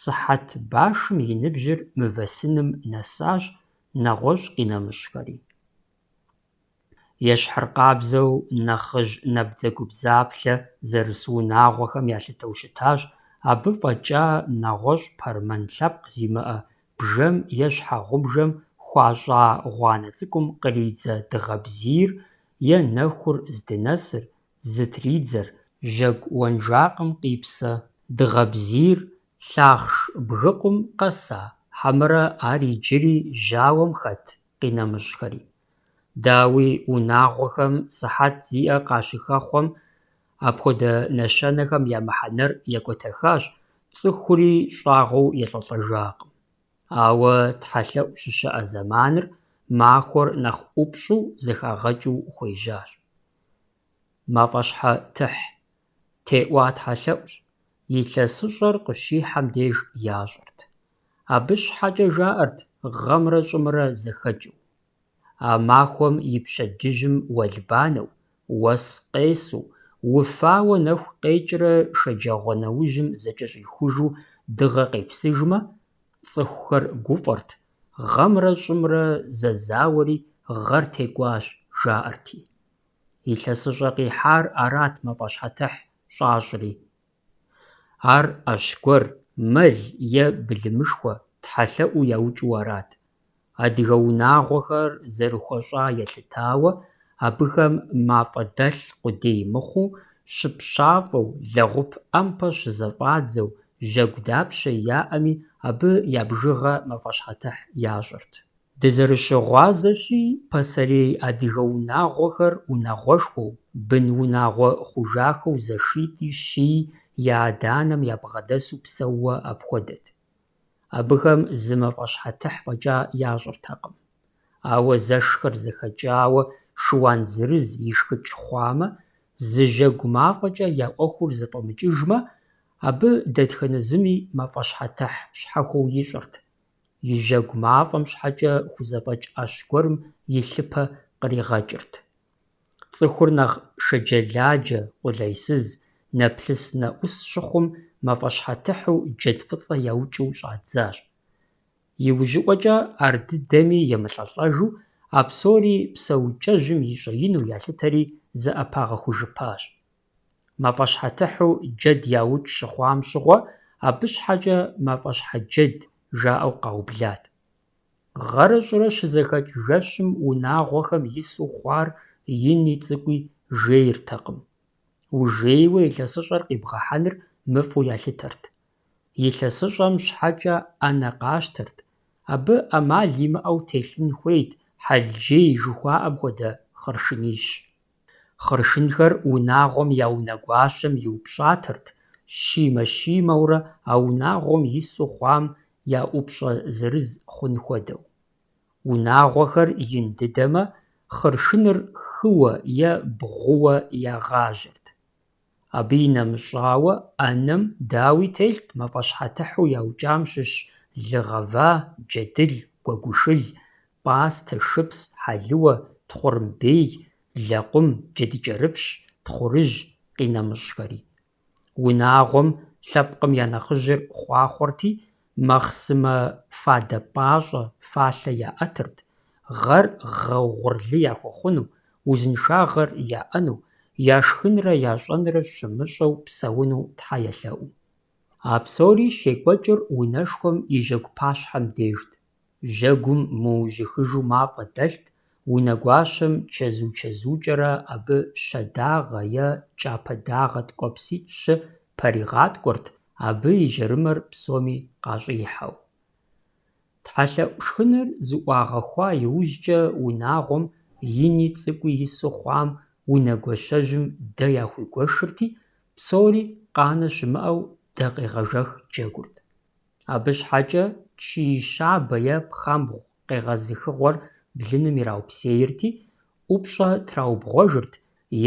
сыхьэт башым и ныбжьыр мывэсыным нэсащ, нэгъуэщӏ къинэмыщӏхэри. Ещхьыркъабзэу нэхъыжь набдзэгубдзаплъэ зэрысу унагъуэхэм ялъытэу щытащ, абы фӏэкӏа нэгъуэщӏ пэрмэн лъэпкъ зимыӏэ, бжэм е щхьэгъубжэм хуащӏа гъуанэ цӏыкӏум къридзэ дыгъэбзийр е нэхур здынэсыр, зытридзэр, жьэгу уэнжакъым къипсэ дыгъэбзийр лъахъш бгыкъум къэса, хьэмэрэ ар иджыри жьауэм хэт къинэмыщӏхэри. Дауи унагъуэхэм сыхьэт зиӏэ къащыхэхъуэм апхуэдэ нэщэнэхэм я мыхьэнэр екӏуэтэхащ, цӏыхури щӏагъыу елӏэлӏэжакъым. Ауэ тхьэлъэӏу щыщыӏэ зэманыр махуэр нэхъ ӏупщӏу зэхагъэкӏыу хуежьащ. Мафӏэщхьэтыхь теӏуа тхьэлъэӏущ, илъэсыщӏэр къыщихьэм деж ящӏырт. Абы щхьэкӏэ жаӏэрт гъэмрэ щӏымрэ зэхэкӏыу. А махуэм и пщэдджыжьым уэлбанэу, уэс къесу, уфауэ нэху къекӏрэ шэджагъуэ нэужьым зэкӏэщӏихужу дыгъэ къепсыжмэ, цӏыхухэр гуфӏэрт, гъэмрэ щӏымрэ зэзауэри гъэр текӏуащ, жаӏэрти. Илъэсыщӏэ къихьар арат мафӏэщхьэтыхь щӏащӏри. Ар ӏэщ гуэр, мэл е былымышхуэ, тхьэлъэӏуу яукӏыу арат. Адыгэ унагъуэхэр зэрыхуэщӏа елъытауэ, абыхэм мафӏэдэлъ къудей мыхъуу, щыпщафӏэу, лэгъуп ӏэмпэ щызэфӏадзэу, жьэгу дапщэ яӏэми, абы я бжыгъэ мафӏэщхьэтыхь ящӏырт. Дызэрыщыгъуазэщи, пасэрей адыгэ унагъуэхэр унагъуэшхуэу, бын унагъуэ хъужахэу зэшитӏи щии, я адэ-анэм ябгъэдэсу псэууэ апхуэдэт. Абыхэм зы мафӏэщхьэтыхь фӏэкӏа ящӏыртэкъым. Ауэ зэшхыр зэхэкӏауэ шыуан зырыз ишхыкӏ хъуамэ, зы жьэгу мафӏэкӏэ я ӏуэхур зэфӏэмыкӏыжмэ, абы дэтхэнэ зыми мафӏэщхьэтыхь щхьэхуэу ищӏырт. И жьэгу мафӏэм щхьэкӏэ хузэфӏэкӏ ӏэщ гуэрым и лъыпэ къригъэкӏырт. Цӏыхур нэхъ шэджэладжэ, къулейсыз, нэплъыс нэӏус щыхъум, мафӏэщхьэтыхьу джэд фӏыцӏэ яукӏыу щӏадзащ. Иужьыӏуэкӏэ ар дыдэми емылӏэлӏэжу, а псори псэукӏэжьым ищӏеину ялъытэри зэӏэпагъэхужыпащ. Мафӏэщхьэтыхьу джэд яукӏ щыхъуам щыгъуэ, абы щхьэкӏэ «мафӏэщхьэджэд» жаӏэу къаублат. Гъэрэ щӏырэ щызэхэкӏ жэщым унагъуэхэм ису хъуар ини цӏыкӏуи жейртэкъым. Ужейуэ илъэсыщӏэр къибгъэхьэныр мыфӏу ялъытэрт. Илъэсыщӏэм щхьэкӏэ ӏэнэ къащтэрт. Абы ӏэмал имыӏэу телъын хуейт хьэлжей жыхуаӏэм хуэдэ хъыршынищ. Хъыршынхэр унагъуэм я унэгуащэм иупщӏатэрт, щимэ-щимэурэ а унагъуэм ису хъуам я ӏупщӏэ зырыз хъун хуэдэу. Унагъуэхэр ин дыдэмэ, хъыршыныр хыуэ е бгъууэ ягъажьэрт. Абы и нэмыщӏауэ ӏэнэм дауи телът мафӏэщхьэтыхьу яукӏам щыщ лы-гъэва, джэдыл, гуэгушыл, пӏастэ, шыпс, хьэлыуэ, тхъурымбей, лэкъум, джэдыкӏэрыпщ, тхъурыжь, къинэмыщӏхэри. Унагъуэм лъэпкъым я нэхъыжьыр хъуахъуэрти, махъсымэ фадэ пӏащӏэ, фалъэ яӏэтырт, гъэр гъэ-угъурлы яхуэхъуну, узыншагъэр яӏэну, яшхынрэ ящӏэнрэ щымыщӏэу псэуну Тхьэ елъэӏуу. А псори щекӏуэкӏыр унэшхуэм и жьэгу пащхьэм дежт. Жьэгум мыужьыхыжу мафӏэ дэлът, унэгуащэм чэзу-чэзукӏэрэ абы щэдагъэ е кӏапэдагъэ ткӏуэпситӏ-щы пэригъаткӏуэрт, абы и жьэрымэр псоми къащӏихьэу. Тхьэлъэӏу шхыныр зыӏуагъэхуа иужькӏэ унагъуэм ини цӏыкӏуи ису хъуам унэгуащэжьым дэ яхуегуэшырти, псори къанэ щымыӏэу дэ къегъэжэх джэгурт. Абы щхьэкӏэ чий щабэ е пхъэмбгъу къегъэзыхыгъуэр блыным ираупсейрти, ӏупщӏэ траубгъуэжырт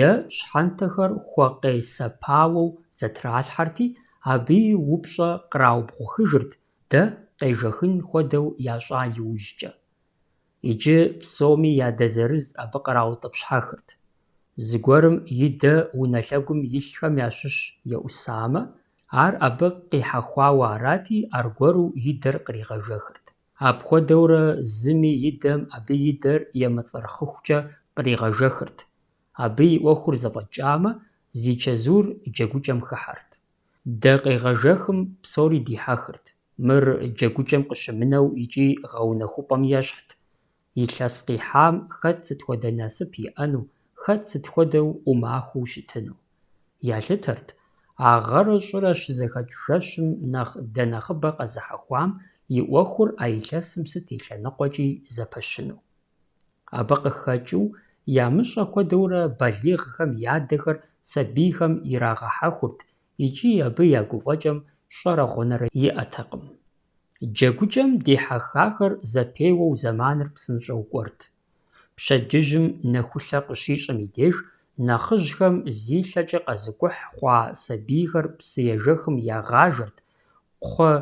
е щхьэнтэхэр хуэкъесэпауэу зэтралъхьэрти, абыи упщӏэ къраубгъухыжырт дэ къежэхын хуэдэу ящӏа иужькӏэ. Иджы псоми я дэзэрыз абы къраутӏыпщхьэхырт. Зыгуэрым и дэ унэ лъэгум илъхэм ящыщ еӏусамэ, ар абы къихьэхуауэ арати, аргуэру и дэр къригъэжэхырт. Апхуэдэурэ зыми и дэм абы и дэр емыцӏырхъыхукӏэ къригъэжэхырт. Абы и ӏуэхур зэфӏэкӏамэ, зи чэзур джэгукӏэм хыхьэрт. Дэ къегъэжэхым псори дихьэхырт. Мыр джэгукӏэм къыщымынэу икӏи гъэунэхупӏэм ещхьт. Илъэс къихьам хэт сыт хуэдэ насып иӏэну, хэт сыт хуэдэу ӏумахуэу щытыну. Ялъытэрт а гъэрэ щӏырэ щызэхэкӏ жэщым нэхъ дэнэхъыбэ къэзыхьэхуам и ӏуэхур а илъэсым сыт и лъэныкъуэкӏи зэпэщыну. Абы къыхэкӏыу ямыщӏэ хуэдэурэ балигъхэм я дэхэр сабийхэм ирагъэхьэхурт икӏи абы я гуфӏэкӏэм щӏэрэ гъунэрэ иӏэтэкъым. Джэгукӏэм дихьэхахэр зэпеуэу зэманыр псынщӏэу кӏуэрт. Пщэдджыжьым нэхулъэ къыщищӏым и деж нэхъыжьхэм зилъэкӏэ къэзыкӏухь хъуа сабийхэр псыежэхым ягъажэрт, кхъуэ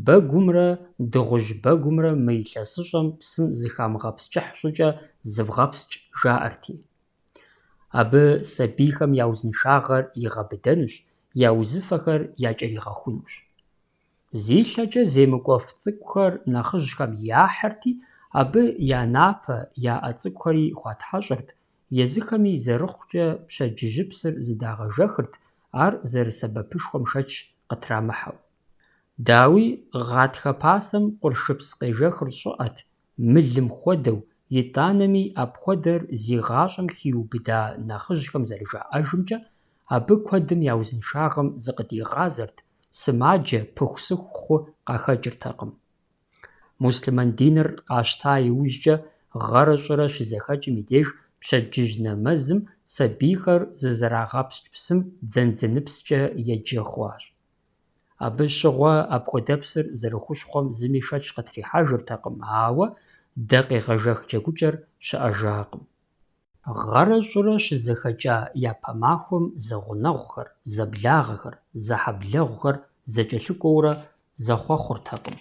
бэгумрэ дыгъужь бэгумрэ мы илъэсыщӏэм псым зыхамыгъэпскӏыхь щӏыкӏэ зывгъэпскӏ жаӏэрти. Абы сабийхэм я узыншагъэр игъэбыдэнущ, я узыфэхэр якӏэригъэхунущ. Зилъэкӏэ земыкӏуэф цӏыкӏухэр нэхъыжьхэм яхьэрти, абы я напэ, я ӏэ цӏыкӏухэри хуатхьэщӏырт, езыхэми зэрыхъукӏэ пщэдджыжьыпсыр зыдагъэжэхырт, ар зэрысэбэпышхуэм шэч къытрамыхьэу. Дауи гъатхэ пасэм къуршыпс къежэхыр щӏыӏэт, мылым хуэдэу, итӏанэми апхуэдэр зи гъащӏэм хиубыда нэхъыжьхэм зэрыжаӏэжымкӏэ, абы куэдым я узыншагъэм зыкъыдигъазэрт, сымаджэ пыхусыху хъу къахэкӏыртэкъым. Муслъмэн диныр къащта иужькӏэ, гъэрэ щӏырэ щызэхэкӏым и деж пщэдджыжь нэмэзым сабийхэр зызэрагъэпскӏ псым дзэндзэныпскӏэ еджэ хъуащ. Абы щыгъуэ апхуэдэпсыр зэрыхущхъуэм зыми шэч къытрихьэжыртэкъым, ауэ дэ къегъэжэх джэгукӏэр щыӏэжакъым. Гъэрэ щӏырэ щызэхэкӏа япэ махуэм зэгъунэгъухэр, зэблагъэхэр, зэхьэблэгъухэр зэкӏэлъыкӏуэурэ зэхъуэхъуртэкъым.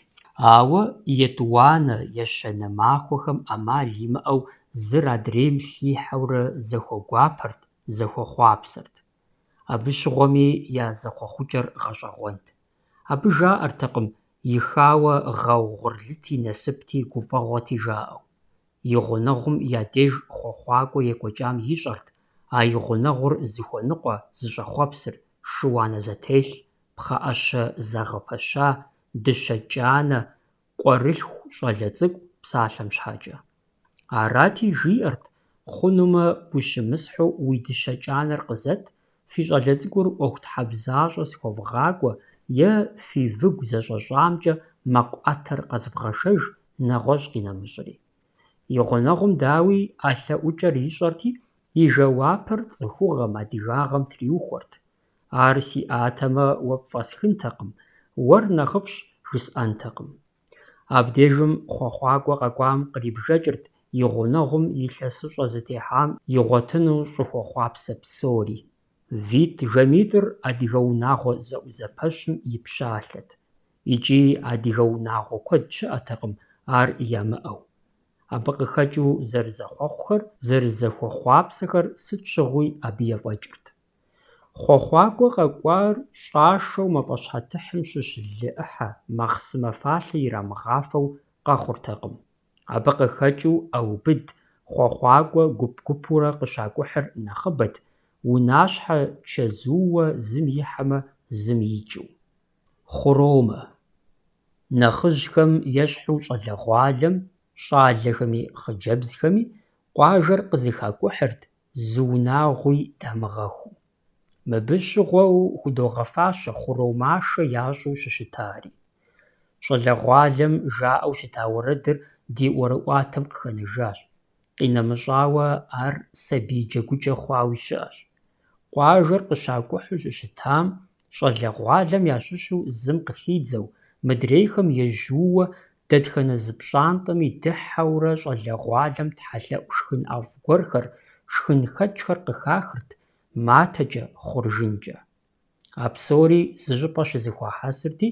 Ауэ етӏуанэ, ещанэ махуэхэм ӏэмал имыӏэу зыр адрейм лъихьэурэ зэхуэгуапэрт, зэхуэхъуапсэрт. Абы щыгъуэми я зэхъуэхъукӏэр гъэщӏэгъуэнт. Абы жаӏэртэкъым ихауэ гъэугъурлыти насыпти гуфӏэгъуэти жаӏэу. И гъунэгъум я деж хъуэхъуакӏуэ екӏуэкӏам ищӏэрт, а и гъунэгъур зыхуэныкъуэ, зыщӏэхъуэпсыр, шыуанэ зэтелъ, пхъэӏэщэ загъэпэща, дыщэ кӏанэ, къуэрылъху щӏалэ цӏыкӏу псалъэм щхьэкӏэ. Арати жиӏэрт: хъунумэ ущымысхьу уи дыщэ кӏанэр къызэт, фи щӏалэ цӏыкӏур ӏуэхутхьэбзащӏэ схуэвгъакӏуэ, е фи выгу зэщӏэщӏамкӏэ мэкъу ӏэтэр къэзывгъэшэж, нэгъуэщӏ къинэмыщӏри. И гъунэгъум, дауи, ӏэлъэӏукӏэр ищӏэрти, и жэуапыр цӏыхугъэм, адыгагъэм триухуэрт. Ар сиӏатэмэ, уэ пфӏэсхынтэкъым, уэр нэхъыфӏщ, жысӏэнтэкъым. Абдежым хъуэхъуакӏуэ къэкӏуам кърибжэкӏырт и гъунэгъум илъэсыщӏэ зытехьам игъуэтыну щӏыхуэхъуапсэ псори. ВитӀ жэмитӀыр адыгэ унагъуэ зэӀузэпэщым и пщалъэт. ИкӀи адыгэ унагъуэ куэд щыӀэтэкъым, ар ямыӀэу. Абы къыхэкӀыу зэрызэхъуэхъухэр, зэрызэхуэхъуапсэхэр сыт щыгъуи абы ефӀэкӀырт. Хъуэхъуакӏуэ къэкӏуар щӀашэу мафӀащхьэтыхьым щыщ лы Ӏыхьэ, махъсымэ фалъэ ирамыгъафэу къэхъуртэкъым. Абы къыхэкӀыу Ӏэубыд, хъуэхъуакӏуэ гуп-гупурэ къыщакӏухьыр нэхъыбэт, унащхьэ чэзууэ зым ихьэмэ, зым икӏыу. Хъуромэ. Нэхъыжьхэм ещхьу щӏалэгъуалэм, щӏалэхэми хъыджэбзхэми къуажэр къызыхакӏухьырт, зы унагъуи дамыгъэхуу. Мыбы щыгъуэу худогъэфащэ хъуромашэ ящӏу щыщытари. ЩӀалэгъуалэм жаӏэу щыта уэрэдыр ди ӏуэрыӏуатэм къыхэныжащ. Къинэмыщӏауэ, ар сабий джэгукӏэ хъуауи щыӏэщ. Къуажэр къыщакӏухьу щыщытам, щӏалэгъуалэм ящыщу зым къыхидзэу, мыдрейхэм ежьууэ, дэтхэнэ зы пщӏантӏэми дыхьэурэ щӏалэгъуалэм тхьэлъэӏу шхын ӏэфӏ гуэрхэр, шхынхэкӏхэр къыхахырт, матэкӏэ, хъуржынкӏэ. А псори зы щӏыпӏэ щызэхуахьэсырти,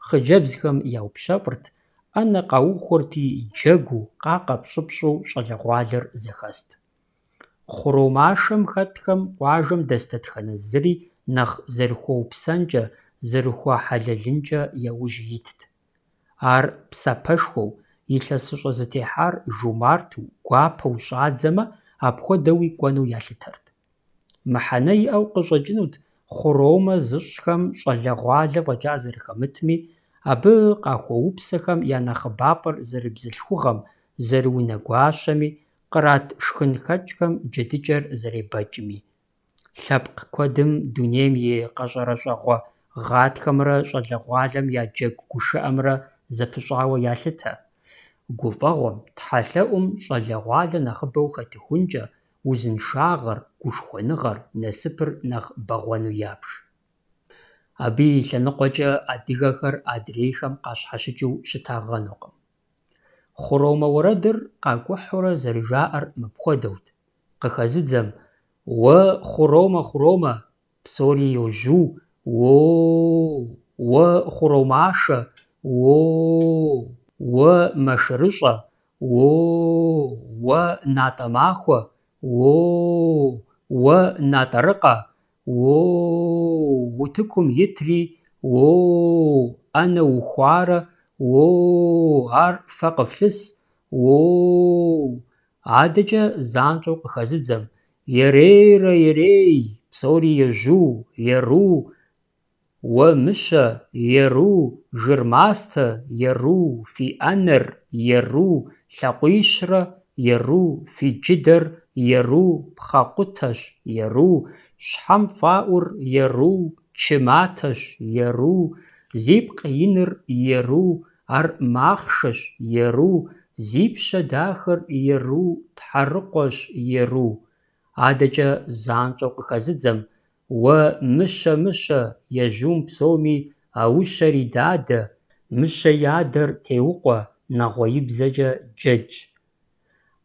хъыджэбзхэм яупщэфӏырт, ӏэнэ къаухуэрти, джэгуу, къакъэпщӏыпщӏу щӏалэгъуалэр зэхэст. Хъуромашэм хэтхэм къуажэм дэс дэтхэнэ зыри нэхъ зэрыхуэупсэнкӏэ, зэрыхуахьэлэлынкӏэ яужь итт. Ар псапэшхуэу, илъэсыщӏэ зытехьар жумарту, гуапэу щӏадзэмэ, апхуэдэуи кӏуэну ялъытэрт. Мыхьэнэ иӏэу къыщӏэкӏынут хъуромэ зыщӏхэм щӏалэгъуалэ фӏэкӏа зэрыхэмытми, абы къахуэупсэхэм я нэхъыбапӏэр зэрыбзылъхугъэм, зэрыунэгуащэми, кърат шхынхэкӏхэм джэдыкӏэр зэребэкӏми. Лъэпкъ куэдым дунейм и къэщӏэрэщӏэгъуэ гъатхэмрэ щӏалэгъуалэм я джэгу гушыӏэмрэ зэпыщӏауэ ялъытэ. Гуфӏэгъуэм, тхьэлъэӏум щӏалэгъуалэ нэхъыбэу хэтыхункӏэ, узыншагъэр, гушхуэныгъэр, насыпыр нэхъ бэгъуэну ябж. Абы и лъэныкъуэкӏэ адыгэхэр адрейхэм къащхьэщыкӏыу щытагъэнукъым. Хъуромэ уэрэдыр къакӏухьурэ зэрыжаӏэр мыпхуэдэут. Къыхэзыдзэм: «Уэ хъуромэ, псори йожьу, уо-о, уэ хъуромашэ, уо-о, уэ мэшырыщӏэ, уо-о, уэ натӏэ махуэ, уо-о, уэ натӏэрыкъэ, уо-о, утыкум итри, уо-о, ӏэнэ ухуарэ, уо-о, ар фэ къыфлъыс, уо-о». АдэкӀэ занщӀэу къыхэзыдзэм: «Ерейрэ-ерей, псори ежьу, еру, уэ мыщэ, еру, жыр мастэ, еру, фи Ӏэнэр, еру, лъакъуищрэ, еру, фи джыдэр, еру, пхъэкъутэщ, еру, щхьэм фӀаӀур, еру, чы матэщ, еру, зи пкъ иныр, еру, ар махъшэщ, еру, зи пщэ дахэр, еру, тхьэрыкъуэщ, еру». АдэкӀэ занщӀэу къыхэзыдзэм: «Уэ мыщэ, ежьум псоми, а ущэр и дадэ, мыщэ и адэр теукъуэ, нэгъуеибзэкӀэ джэдщ.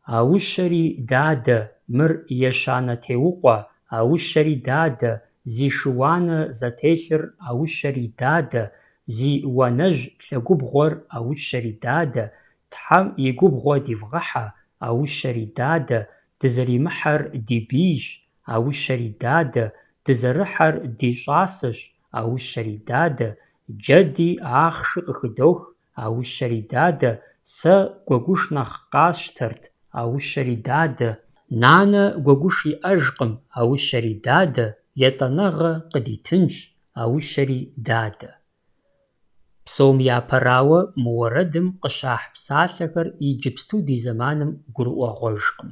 А ущэри дадэ, мыр ещанэ теукъуэ, а ущэри дадэ, зи шыуанэ зэтелъыр, а ущэри дадэ, зи уанэжь лъэгубгъуэр, а ущэри дадэ, Тхьэм и губгъуэ дивгъэхьэ, а ущэри дадэ, дызэримыхьэр ди бийщ, а ущэри дадэ, дызэрыхьэр ди щӀасэщ, а ущэри дадэ, джэди ахъши къыхыдох, а ущэри дадэ, сэ гуэгуш нэхъ къасщтэрт, а ущэри дадэ, нанэ гуэгуш иӀэжкъым, а ущэри дадэ, етӀанэгъэ къыдитынщ, а ущэри дадэ». Псом япэрауэ мы уэрэдым къыщахь псалъэхэр иджыпсту ди зэманым гурыӀуэгъуэжкъым.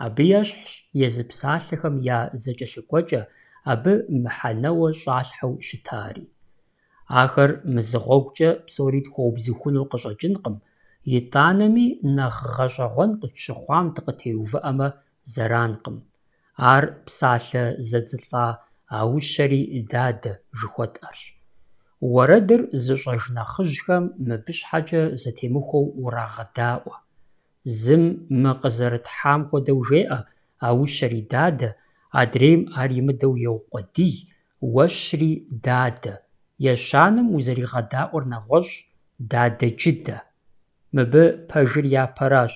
Абы ещхьщ езы псалъэхэм я зэкӀэлъыкӀуэкӀэ, абы мыхьэнэуэ щӀалъхьэу щытари. Ахэр мызыгъуэгукӀэ псори тхуэубзыхуну къыщӀэкӀынкъым, итӀанэми нэхъ гъэщӀэгъуэн къытщыхъуам дыкъытеувыӀэмэ зэранкъым. Ар псалъэ зэдзылӀа «а ущэри дадэ» жыхуэтӀэрщ. Уэрэдыр зыщӀэж нэхъыжьхэм мыбы щхьэкӀэ зэтемыхуэу урагъэдаӀуэ. Зым мы къызэрытхьам хуэдэу жеӀэ: «А ущэри дадэ», адрейм ар имыдэу еукъуэдий: «Уэщри дадэ», ещанэм узэригъэдаӀуэр нэгъуэщӀ: «Дадэ джыдэ». Мыбы пэжыр япэращ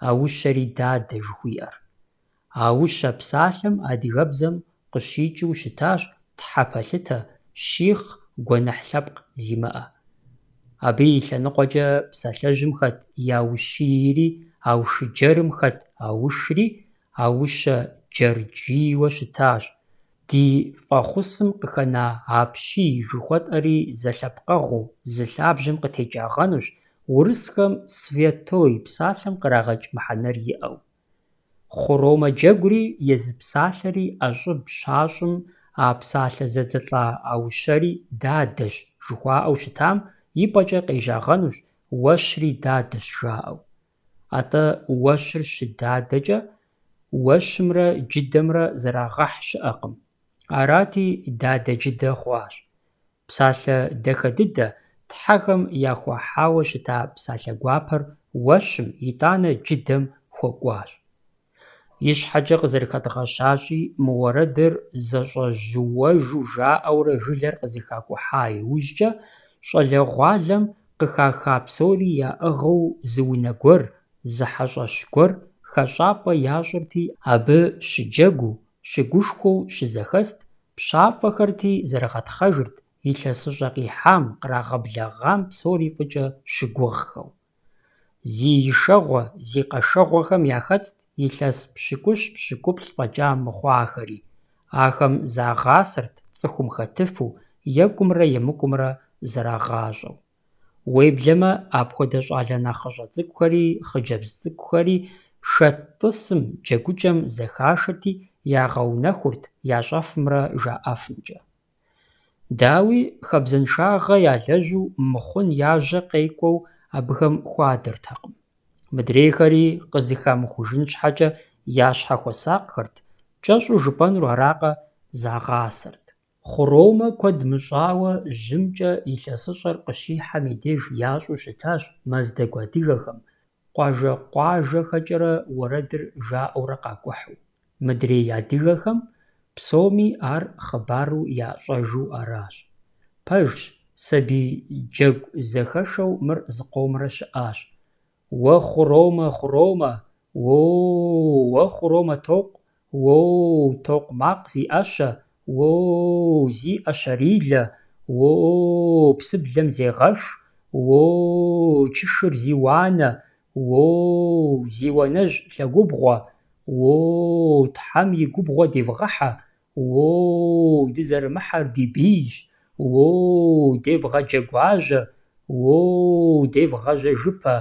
«А ущэри дадэ» жыхуиӀэр. А ущэ псалъэм адыгэбзэм къыщикӀыу щытащ тхьэпэлъытэ, щихъ, гуэныхь лъэпкъ зимыӀэ. Абы и лъэныкъуэкӀэ псалъэжьым хэт яущийри, аущыджэрым хэт аушри, аущэ джэрджийуэ щытащ. Ди фӀэхъусым къыхэна «апщий» жыхуэтӀэри зэлъэпкъэгъуу, зы лъабжьэм къытекӀагъэнущ, урысхэм «святой» псалъэм кърагъэкӀ мыхьэнэр иӀэу. Хъуромэ джэгури езы псалъэри ӀэщӀыб щащӀым а псалъэ зэдзылӀа «а ущэри дадэщ» жыхуаӀэу щытам и пӀэкӀэ къежагъэнущ «уэщри дадэщ» жаӀэу. АтӀэ уэщыр щыдадэкӀэ уэщымрэ джыдэмрэ зэрагъэхь щыӀэкъым. Арати, дадэ джыдэ хъуащ. Псалъэ дахэ дыдэ, тхьэхэм яхуахьауэ щыта псалъэ гуапэр уэщым, итӀанэ джыдэм хуэкӀуащ. И щхьэкӀэ къызэрыхэдгъэщащи, мы уэрэдыр зэщӀэжьууэжу жаӀэурэ жылэр къызыхакӀухьа иужькӀэ, щӀалэгъуалэм къыхаха псори яӀыгъыу зы унэ гуэр, зы хьэщӀэщ гуэр хэщӀапӀэ ящӀырти, абы щыджэгуу, щыгушхуэу щызэхэст, пщафӀэхэрти зэрыгъэтхъэжырт, илъэсыщӀэ къихьам, кърагъэблэгъам псори фӀыкӀэ щыгугъхэу. Зи ишэгъуэ, зи къэшэгъуэхэм яхэтт илъэс пщыкӀущ-пщыкӀуплӀ фӀэкӀа мыхъуахэри. Ахэм загъасэрт цӀыхум хэтыфу, екӀумрэ емыкӀумрэ зэрагъащӀэу. Уеблэмэ, апхуэдэ щӀалэ нэхъыщӀэ цӀыкӀухэри, хъыджэбз цӀыкӀухэри шэт-тӀысым, джэгукӀэм зэхашэрти, ягъэунэхурт я щӀэфымрэ жаӀэфымкӀэ. Дауи, хабзэншагъэ ялэжьу, мыхъун яжьэ къекӀуэу абыхэм хуадэртэкъым. Мыдрейхэри къызыхамыхужын щхьэкӀэ я щхьэ хуэсакъхэрт, кӀэщӀу жыпӀэнур аракъэ, загъасэрт. Хъуромэ куэд мыщӏауэ жьымкӏэ илъэсыщӏэр къыщихьэм и деж ящӏу щытащ мэздэгу адыгэхэм, къуажэ-къуажэхэкӏэрэ уэрэдыр жаӏэурэ къакӏухьу. Мыдрей адыгэхэм псоми ар хъыбару ящӏэжу аращ. Пэжщ, сабий джэгу зэхэшэу мыр зыкъомрэ щыӏащ. «Уэ хъуромэ, хъуромэ, уэ хъуромэ токъу, токъу макъ зи ӏэщэ, зи ӏэщэрилэ, псыблэм зегъэш, чышыр зи уанэ, зи уанэжь лъэгубгъуэ, Тхьэм и губгъуэ девгъэхьэ, дызэрымыхьэр ди бийщ, девгъэджэгуажьэ, девгъэжьэ жыпэ,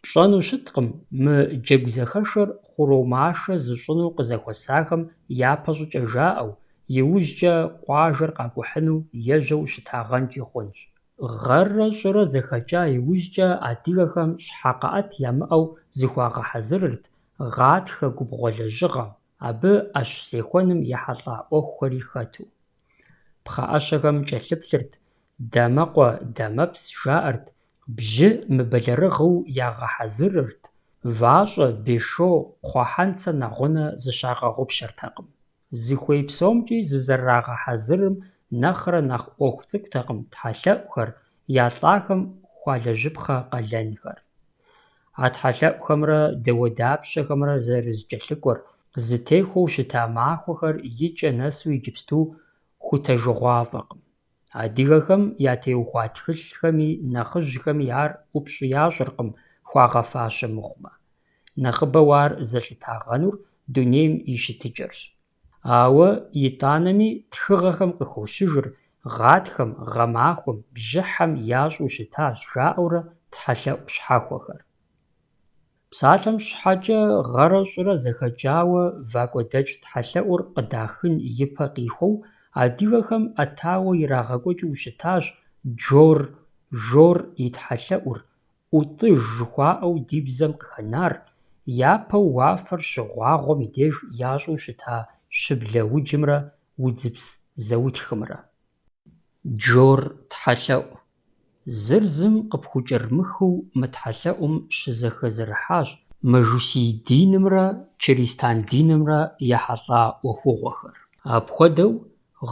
Пщӏэну щыткъым, мы джэгу зэхэшэр хъуромашэ зыщӏыну къызэхуэсахэм япэ щӏыкӏэ жаӏэу, иужькӏэ къуажэр къакӏухьыну ежьэу щытагъэнкӏи хъунщ. Гъэррэ щӏырэ зэхэкӏа иужькӏэ адыгэхэм щхьэкъэӏэт ямыӏэу зыхуагъэхьэзырырт гъатхэ губгъуэ лэжьыгъэм, абы ӏэщ зехуэным ехьэлӏа ӏуэхухэри хэту. Пхъэӏэщэхэм кӏэлъыплъырт, дамэкъуэ, дамэпс жаӏэрт, бжьы мыбэлэрыгъыу ягъэхьэзырырт, ващӏэ, бешо, кхъуэхьэнцэ нэгъунэ зыщагъэгъупщэртэкъым. Зыхуей псомкӏи зызэрагъэхьэзырым нэхърэ нэхъ ӏуэху цӏыкӏутэкъым тхьэлъэӏухэр, ятӏахэм хуалэжьыпхъэ къалэнхэр. А тхьэлъэӏухэмрэ дауэдапщэхэмрэ зэрызкӏэлъыкӏуэр, зытехуэу щыта махуэхэр икӏэ нэсу иджыпсту хутэжыгъуафӏэкъым. Адыгэхэм я теухуа тхылъхэми нэхъыжьхэми ар ӏупщӏу ящӏыркъым, хуагъэфащэ мыхъумэ. Нэхъыбэу ар зэлъытагъэнур дунейм и щытыкӏэрщ. Ауэ итӏанэми тхыгъэхэм къыхощыжыр гъатхэм, гъэмахуэм, бжьыхьэм ящӏу щытащ жаӏэурэ тхьэлъэӏу щхьэхуэхэр. Псалъэм щхьэкӏэ гъэрэ щӏырэ зэхэкӏауэ вакӏуэдэкӏ тхьэлъэӏур къыдахын ипэ къихуэу, адыгэхэм ӏэтауэ ирагъэкӏуэкӏыу щытащ Джор и тхьэлъэӏур, ӏутӏыж жыхуаӏэу ди бзэм къыхэнар, япэу уафэр щыгъуагъуэм и деж ящӏу щыта щыблэуджымрэ удзыпс зэутхымрэ. Джор тхьэлъэӏу. Зыр зым къыпхукӏэрымыхыу мы тхьэлъэӏум щызэхэзэрыхьащ Мэжусий динымрэ Чэристан динымрэ ехьэлӏа ӏуэхугъуэхэр. Апхуэдэу,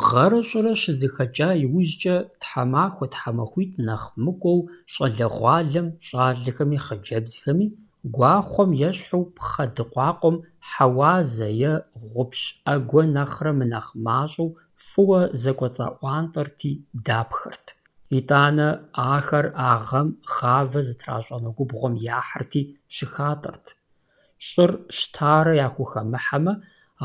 гъэрэ щӏырэ щызэхэкӏа иужькӏэ тхьэмахуэ тхьэмахуитӏ нэхъ мыкӏуэу щӏалэгъуалэм щӏалэхэми хъыджэбзхэми гуахъуэм ещхьу пхъэдыкъуакъуэм хьэуазэ е гъупщ ӏэгуэ нэхърэ мынэхъ мащӏэу фӏыуэ зэкӏуэцӏэӏуантӏэрти дапхэрт. ИтӀанэ ахэр а гъэм гъавэ зытращӏэнэ губгъуэм яхьырти щыхатӏэрт. Щӏыр щтарэ яхухэмыхьэмэ,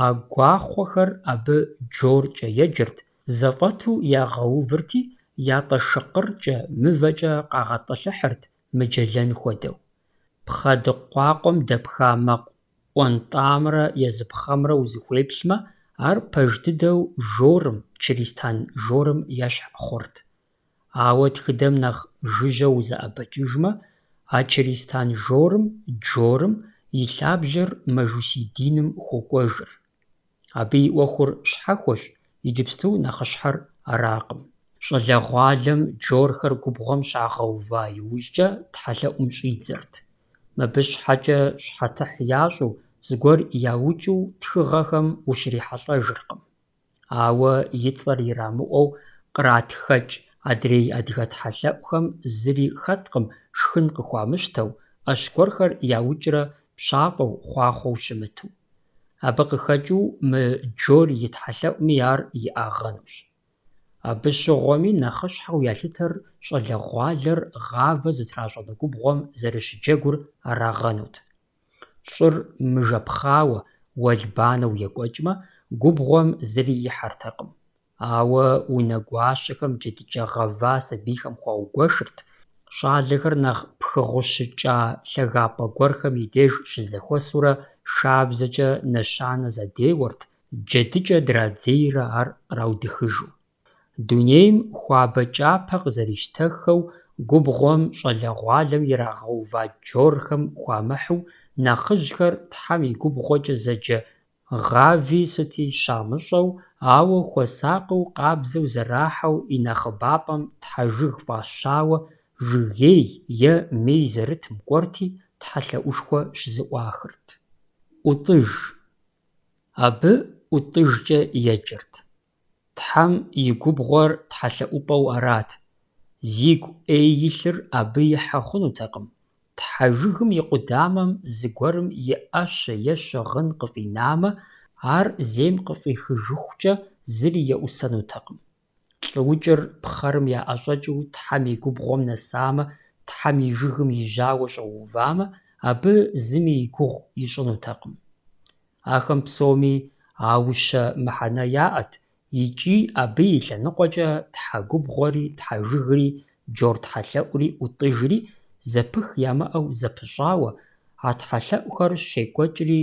а гуахъуэхэр абы Джоркӏэ еджэрт, зэфӏэту ягъэувырти, ятӏэ шыкъыркӏэ, мывэкӏэ къагъэтӏылъыхьырт мыджэлэн хуэдэу. Пхъэдыкъуакъуэм дэпха мэкъу ӏуэнтӏамрэ езы-пхъэмрэ узыхуеплъмэ, ар пэж дыдэу Жорым, Чэристан Жорым ещхь хъурт. Ауэ тхыдэм нэхъ жыжьэу узэӏэбэкӏыжмэ, а Чэристан Джорым и лъабжьэр Мэжусий диным хокӏуэжыр. Абы и ӏуэхур щхьэхуэщ, иджыпсту нэхъыщхьэр аракъым. Щӏалэгъуалэм Джорхэр губгъуэм щагъэува иужькӏэ тхьэлъэӏум щӏидзэрт. Мыбы щхьэкӏэ щхьэтыхь ящӏу, зыгуэр яукӏыу тхыгъэхэм ущрихьэлӏэжыркъым. Ауэ и цӏэр ирамыӏуэу къратхэкӏ адрей-адыгэ тхьэлъэӏухэм зыри хэткъым шхын къыхуамыщтэу, ӏэщ гуэрхэр яукӏрэ пщафӏэу, хъуахъуэу щымыту. Абы къыхэкӏыу мы Джор и тхьэлъэӏуми ар иӏагъэнущ. Абы щыгъуэми нэхъыщхьэу ялъытэр щӏалэгъуалэр гъавэ зытращӏэнэ губгъуэм зэрыщыджэгур арагъэнут. Щӏыр мыжэпхъауэ, уэлбанэу екӏуэкӏмэ, губгъуэм зыри ихьэртэкъым. Ауэ унэ гуащэхэм джэдыкӏэ гъэва сабийхэм хуаугуэшырт, щӏалэхэр нэхъ пхыгъущыкӏа лъагапӏэ гуэрхэм и деж щызэхуэсурэ шабзэкӏэ нэщанэ зэдеуэрт, джэдыкӏэ драдзейрэ ар къраудыхыжу. Дунейм хуабэ кӏапэ къызэрищтэххэу, губгъуэм щӏалэгъуалэм ирагъэува Джорхэм хуамыхьу, нэхъыжьхэр Тхьэм и губгъуэкӏэ зэджэ гъави сыти щамыщӏэу, ауэ хуэсакъыу къабзэу зэрахьэу и нэхъыбапӏэм тхьэжыг фӏащауэ жыгей е мей зэрытым кӏуэрти, тхьэлъэӏушхуэ щызэӏуахырт. ӏутӏыж. Абы ӏутӏыжкӏэ еджэрт. Тхьэм и губгъуэр тхьэлъэӏупӏэу арат. Зигу ӏей илъыр абы ихьэ хъунутэкъым. Тхьэжыгым и къудамэм зыгуэрым и ӏэщэ е щыгъын къыфӏинамэ, ар зейм къыфӏихыжыхукӏэ зыри еӏусэнутэкъым. ЛӀыукӀыр пхъэрым яӀэщӀэкӀыу Тхьэм и губгъуэм нэсамэ, Тхьэм и жыгым ижьауэ щӀэувамэ, абы зыми и гугъу ищӀынутэкъым. Ахэм псоми аущэ мыхьэнэ яӀэт, икӀи абы и лъэныкъуэкӀэ тхьэгубгъуэри, тхьэжыгри, джор тхьэлъэӀури, ӀутӀыжри зэпых ямыӀэу зэпыщӀауэ, а тхьэлъэӀухэр щекӀуэкӀри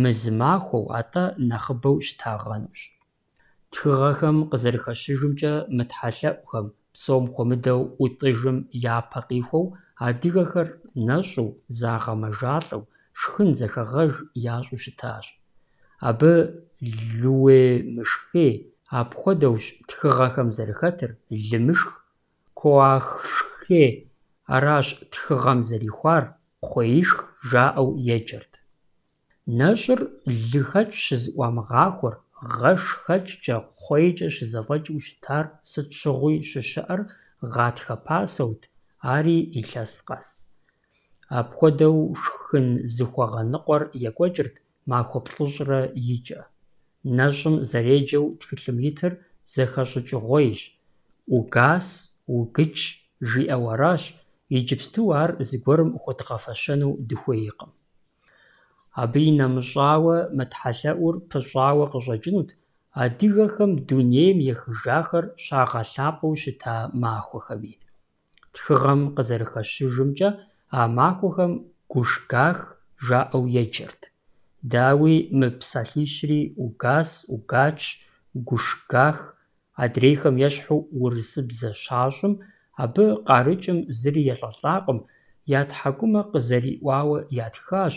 мызымахуэу, атӀэ нэхъыбэу щытагъэнущ. Тхыгъэхэм къызэрыхэщыжымкӀэ, мы тхьэлъэӀухэм, псом хуэмыдэу ӀутӀыжым япэ къихуэу, адыгэхэр нэщӀу, загъэмэжалӀэу, шхын зэхэгъэж ящӀу щытащ. Абы Луемышхе апхуэдэущ тхыгъэхэм зэрыхэтыр, Лымышх, Коахшхе аращ тхыгъэм зэрихуар, Кхъуеишх жаӀэу еджэрт. Нэщӏыр лыхэкӏ щызэӏуамыгъахуэр, гъэшхэкӏкӏэ, кхъуейкӏэ щызэфӏэкӏыу щытар сыт щыгъуи щыщыӏэр гъатхэ пасэут, ари илъэс къэс. Апхуэдэу шхын зыхуэгъэныкъуэр екӏуэкӏырт махуэ плӏыщӏрэ икӏэ. Нэщӏым зэреджэу тхылъым итыр зэхэщӏыкӏыгъуейщ. «Угас», «угыч» жиӏэу аращ, иджыпсту ар зыгуэрым хуэдгъэфэщэну дыхуейкъым. Абы и нэмыщӏауэ мы тхьэлъэӏур пыщӏауэ къыщӏэкӏынут адыгэхэм дунейм ехыжахэр щагъэлъапӏэу щыта махуэхэми. Тхыгъэм къызэрыхэщыжымкӏэ, а махуэхэм гушгах жаӏэу еджэрт. Дауи мы псалъищри «Угас», «Угач», «Гушгах» адрейхэм ещхьу урысыбзэ щащӏым, абы къарыкӏым зыри елӏэлӏакъым, я тхьэкӏумэ къызэриӏуауэ ятхащ,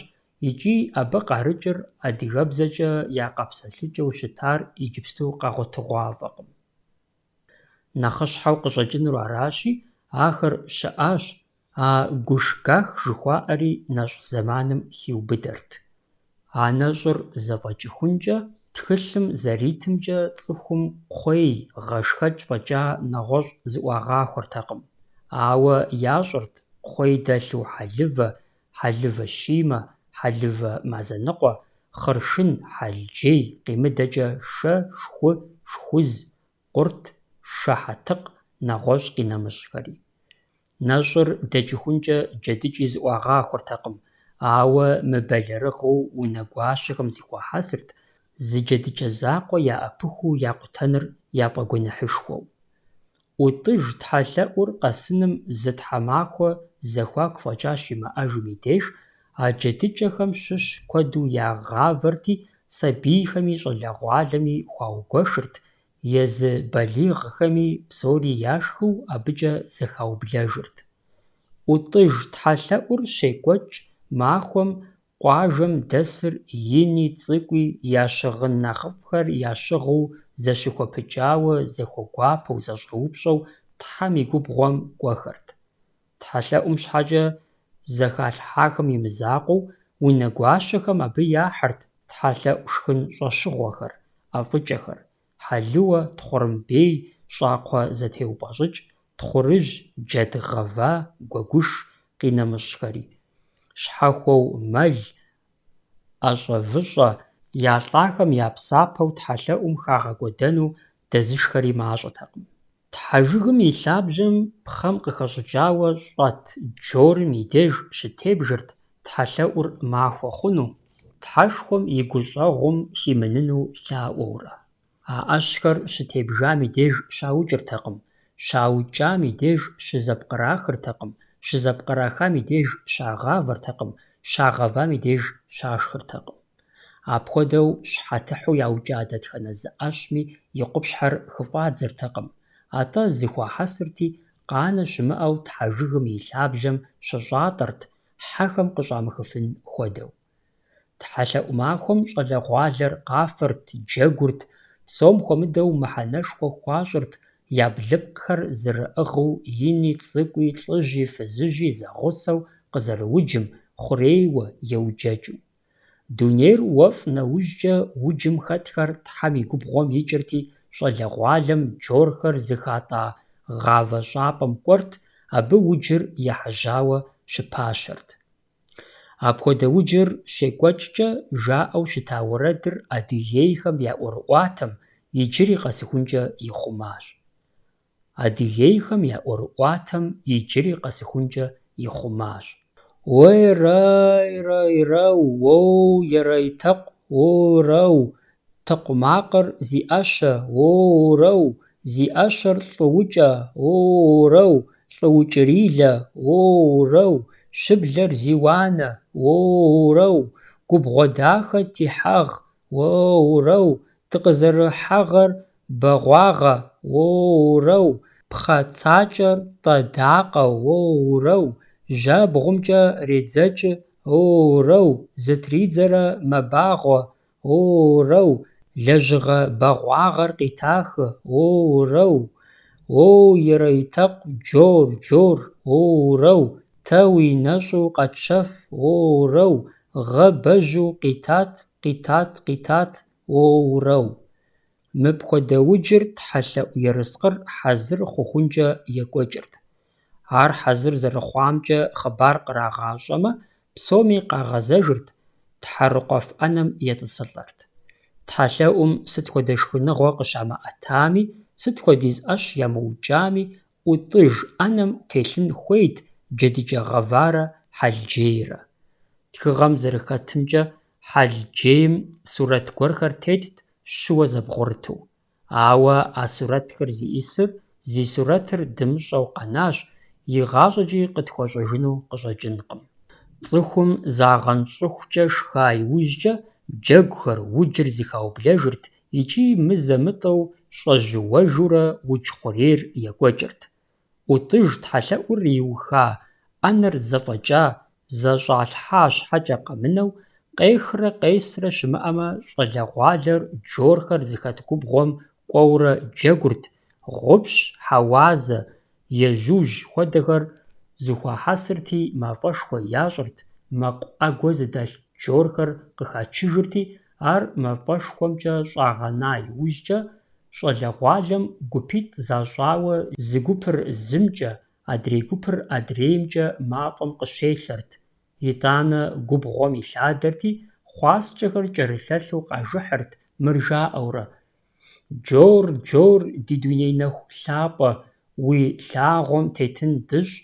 икӏи абы къарыкӏыр адыгэбзэкӏэ я къэпсэлъыкӏэу щытар иджыпсту къэгъуэтыгъуафӏэкъым. Нэхъыщхьэу къыщӏэкӏынур аращи, ахэр щыӏащ, а «гушгах» жыхуаӏэри нэщӏ зэманым хиубыдэрт. А нэщӏыр зэфӏэкӏыхункӏэ, тхылъым зэритымкӏэ цӏыхум кхъуей, гъэшхэкӏ фӏэкӏа нэгъуэщӏ зыӏуагъахуэртэкъым. Ауэ ящӏырт кхъуей дэлъу хьэлывэ, хьэлывэ щимэ, хьэлывэ мазэныкъуэ, хъыршын, хьэлджей, къимыдэкӏэ шэ, шху, шхуз, къурт, шэ хьэтыкъ, нэгъуэщӏ къинэмыщӏхэри. Нэщӏыр дэкӏыхункӏэ джэдыкӏи зыӏуагъахуэртэкъым, ауэ мыбэлэрыгъыу унэгуащэхэм зихуахьэсырт, зы джэдыкӏэ закъуэ яӏэпыхуу якъутэныр яфӏэгуэныхьышхуэу. ӏутӏыж тхьэлъэӏур къэсыным зы тхьэмахуэ зэхуаку фӏэкӏа щимыӏэжым и деж, а джэдыкӏэхэм щыщ куэду ягъавэрти, сабийхэми щӏалэгъуалэми хуаугуэшырт, езы балигъхэми псори яшхыу абыкӏэ зэхаублэжырт. ӏутӏыж тхьэлъэӏур щекӏуэкӏ махуэм къуажэм дэсыр ини цӏыкӏуи ящыгъын нэхъыфӏхэр ящыгъыу зэщыхуэпыкӏауэ, зэхуэгуапэу, зэщӏэупщӏэу Тхьэм и губгъуэм кӏуэхэрт. Тхьэлъэӏум щхьэкӏэ зэхалъхьахэм и мызакъуэу, унэгуащэхэм абы яхьырт тхьэлъэӏу шхын щӏэщыгъуэхэр, ӏэфӏыкӏэхэр: хьэлыуэ, тхъурымбей, щӏакхъуэ зэтеупӏэщӏыкӏ, тхъурыжь, джэдгъэва, гуэгуш къинэмыщӏхэри. Щхьэхуэу мэл, ӏэщӏэвыщӏэ, ялӏахэм я псапэу тхьэлъэӏум хагъэкӏуэдэну дэзышхэри мащӏэтэкъым. Тхьэжыгым и лъабжьэм пхъэм къыхэщӏыкӏауэ щӏэт джорым и деж щытебжырт тхьэлъэӏур махуэ хъуну, тхьэшхуэм и гущӏэгъум химыныну лъаӏуэурэ. А ӏэщхэр щытебжам и деж щаукӏыртэкъым, щаукӏам и деж щызэпкърахыртэкъым, щызэпкърахам и деж щагъавэртэкъым, щагъэвам и деж щашхыртэкъым. Апхуэдэу щхьэтыхьу яукӏа дэтхэнэ зыӏэщми и къупщхьэр хыфӏадзэртэкъым, атӏэ зыхуахьэсырти, къанэ щымыӏэу тхьэжыгым и лъабжьэм щыщӏатӏэрт, хьэхэм къыщӏамыхыфын хуэдэу. Тхьэлъэӏу махуэм щӏалэгъуалэр къафэрт, джэгурт, псом хуэмыдэу мыхьэнэшхуэ хуащӏырт, я блыпкъхэр зырыӏыгъыу ини, цӏыкӏуи, лӏыжьи, фызыжьи зэгъусэу къызэрыуджым, хъурейуэ, еуджэкӏыу. Дунейр уэфӏ нэужькӏэ уджым хэтхэр Тхьэм и губгъуэм икӏырти, щӏалэгъуалэм джорхэр зыхатӏа гъавэ щӏапӏэм кӏуэрт, абы уджыр ехьыжьауэ щыпащэрт. Апхуэдэ уджыр щекӏуэкӏкӏэ жаӏэу щыта уэрэдыр адыгейхэм я ӏуэрыӏуатэм иджыри къэсыхункӏэ ихъумащ. Адыгейхэм я ӏуэрыӏуатэм иджыри къэсыхункӏэ ихъумащ. Уей-рей-рей-реу, уоу, ерей-тӏэкъу, уоу-реу, тыкъумакъыр зи ӏэщэ, уоу-реу, зи ӏэщэр лӏыукӏэ, уоу-реу, лӏыукӏырилэ, уоу-реу, щыблэр зи уанэ, уоу-реу, губгъуэ дахэ тихьэгъ, уоу-реу, дыкъызэрыхьэгъэр бэгъуагъэ, уоу-реу, пхъэ цакӏэр тӏэдакъэ, уоу-реу, жьэбгъумкӏэ редзэкӏ, уоу-реу, зытридзэрэ мэбагъуэ, уоу-реу, лэжьыгъэ бэгъуагъэр къитахы, уоу-реу, уоу, ерей-тӏэкъу, джор, джор, уоу-реу, тэ уи нэщӏу къэтщэф, уоу-реу, гъэ бэжьу къитат, къитат, къитат, уоу-реу. Мыпхуэдэ уджыр тхьэлъэӏу ерыскъыр хьэзыр хъухункӏэ екӏуэкӏырт. Ар хьэзыр зэрыхъуамкӏэ хъыбар кърагъащӏэмэ, псоми къагъэзэжырт, тхьэрыкъуэф ӏэнэм етӏысылӏэрт. Тхьэлъэӏум сыт хуэдэ шхыныгъуэ къыщамыӏэтами, сыт хуэдиз ӏэщ ямыукӏами, ӏутӏыж ӏэнэм телъын хуейт джэдыкӏэ гъэварэ Хьэлджейрэ. Тхыгъэм зэрыхэтымкӏэ, Хьэлджейм сурэт гуэрхэр тетт щыуэ зэбгъурыту. Ауэ а сурэтхэр зиӏисыр, зи сурэтыр дымыщӏэу къэнащ, игъащӏэкӏи къытхуэщӏэжыну къыщӏэкӏынкъым. Цӏыхум загъэнщӏыхукӏэ шха иужькӏэ, джэгухэр, уджыр зыхаублэжырт икӏи мызэ-мытӏэу щӏэжьууэжурэ удж хъурейр екӏуэкӏырт. ӏутӏыж тхьэлъэӏур иуха, ӏэнэр зэфӏэкӏа, зэщӏалъхьа щхьэкӏэ къэмынэу, къехрэ къесрэ щымыӏэмэ, щӏалэгъуалэр джорхэр зыхэт губгъуэм кӏуэурэ джэгурт, гъущ, хьэуазэ, ежьужь хуэдэхэр зыхуахьэсырти, мафӏэшхуэ ящӏырт, мэкъу ӏэгуэ зыдэлъ джорхэр къыхачыжырти, ар мафӏэшхуэмкӏэ щӏагъэна иужькӏэ, щӏалэгъуалэм гупитӏ защӏауэ зы гупыр зымкӏэ, адрей гупыр адреймкӏэ мафӏэм къыщелъэрт, итӏанэ губгъуэм илъадэрти, хъуаскӏэхэр кӏэрылъэлъу къажыхьырт, мыр жаӏэурэ: «Джор, джор, ди дуней нэху лъапӏэ, уи лъагъуэм тетын дыщӏ,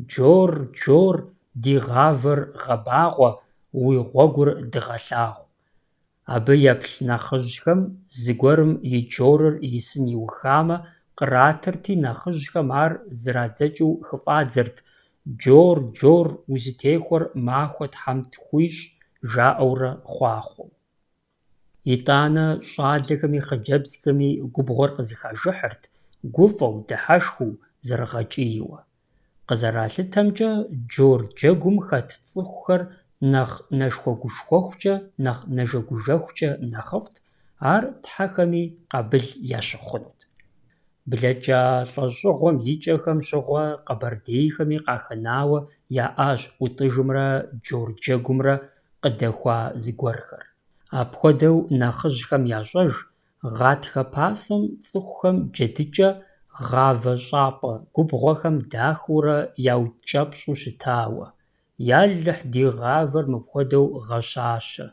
джор, джор, ди гъавэр гъэбагъуэ, уи гъуэгур дыгъэлъагъу». Абы еплъ нэхъыжьхэм зыгуэрым и джорыр исын иухамэ, къратырти, нэхъыжьхэм ар зырадзэкӏыу хыфӏадзэрт: «Джор, джор, узытехуэр махуэ тхьэм тхуищӏ», жаӏэурэ хъуахъуэу. ИтӀанэ щӏалэхэми хъыджэбзхэми губгъуэр къызыхажыхьырт, гуфӀэу, дыхьэшхыу, зэрыгъэкӏийуэ. Къызэралъытэмкӏэ, джор джэгум хэт цӏыхухэр нэхъ нэшхуэгушхуэхукӏэ, нэхъ нэжэгужэхукӏэ нэхъыфӏт, ар тхьэхэми къабыл ящыхъунут. Блэкӏа лӏэщӏыгъуэм и кӏэхэм щыгъуэ къэбэрдейхэми къахэнауэ яӏащ ӏутӏыжымрэ джор джэгумрэ къыдэхуа зыгуэрхэр. Апхуэдэу нэхъыжьхэм ящӏэж, гъатхэ пасэм цӏыхухэм джэдыкӏэ, гъавэ щӏапӏэ губгъуэхэм дахыурэ яутӏкӏэпщӏу щытауэ: «Ялыхь ди гъавэр мыпхуэдэу гъэщащэ»,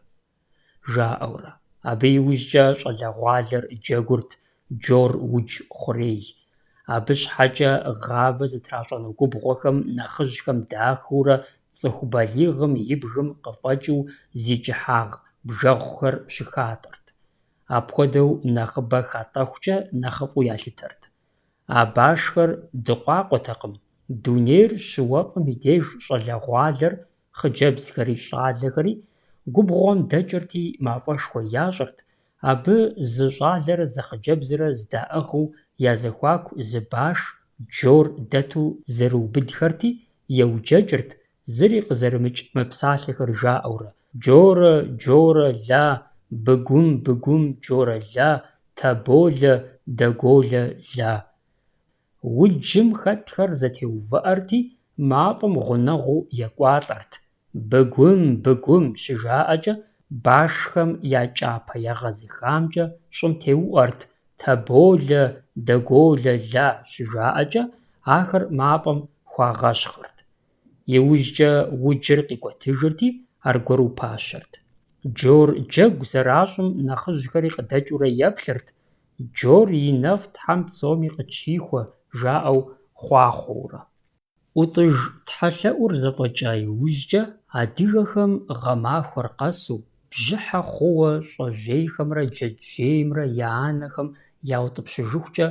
жаӏэурэ. Абы иужькӏэ щӏалэгъуалэр джэгурт, джор удж хъурей. Абы щхьэкӏэ гъавэ зытращӏэну губгъуэхэм нэхъыжьхэм дахыурэ цӏыху балигъым и бгым къыфӏэкӏыу зи кӏыхьагъ бжэгъухэр щыхатӏырт. Апхуэдэу нэхъыбэ хатӏэхукӏэ нэхъыфӏу ялъытэрт. А башхэр дыкъуакъуэтэкъым. Дунейр щыуэфӏым и деж щӏалэгъуалэр, хъыджэбзхэри щӏалэхэри губгъуэм дэкӏырти, мафӏэшхуэ ящӏырт. Абы зы щӏалэрэ зы хъыджэбзрэ здаӏыгъыу я зэхуаку зы баш, джор дэту зэрыубыдхэрти, еуджэкӏырт, зыри къызэрымыкӏ мы псалъэхэр жаӏэурэ: Джорэ, джорэ, ла, быгум, быгум, джорэ, ла, таболэ, дэгуолэ, ла. Уджым хэтхэр зэтеувыӏэрти, мафӏэм гъунэгъуу екӏуалӏэрт. Быгум, быгум щыжаӏэкӏэ, башхэм я кӏапэ ягъэзыхамкӏэ щӏым теуӏуэрт. Таболэ, дэгуолэ, ла щыжаӏэкӏэ, ахэр мафӏэм хуагъэщхъырт. Иужькӏэ уджыр къикӏуэтыжырти, аргуэру пащэрт. Джор джэгу зэращӏым нэхъыжьхэри къыдэкӏыурэ еплъырт. Джор и нэф Тхьэм псоми къытщихуэ, жаӏэу хъуахъуэурэ. ӏутӏыж тхьэлъэӏур зэфӏэкӏа иужькӏэ, адыгэхэм гъэмахуэр къэсу, бжьыхьэ хъууэ щӏэжьейхэмрэ джэджьеймрэ я анэхэм яутӏыпщыжыхукӏэ,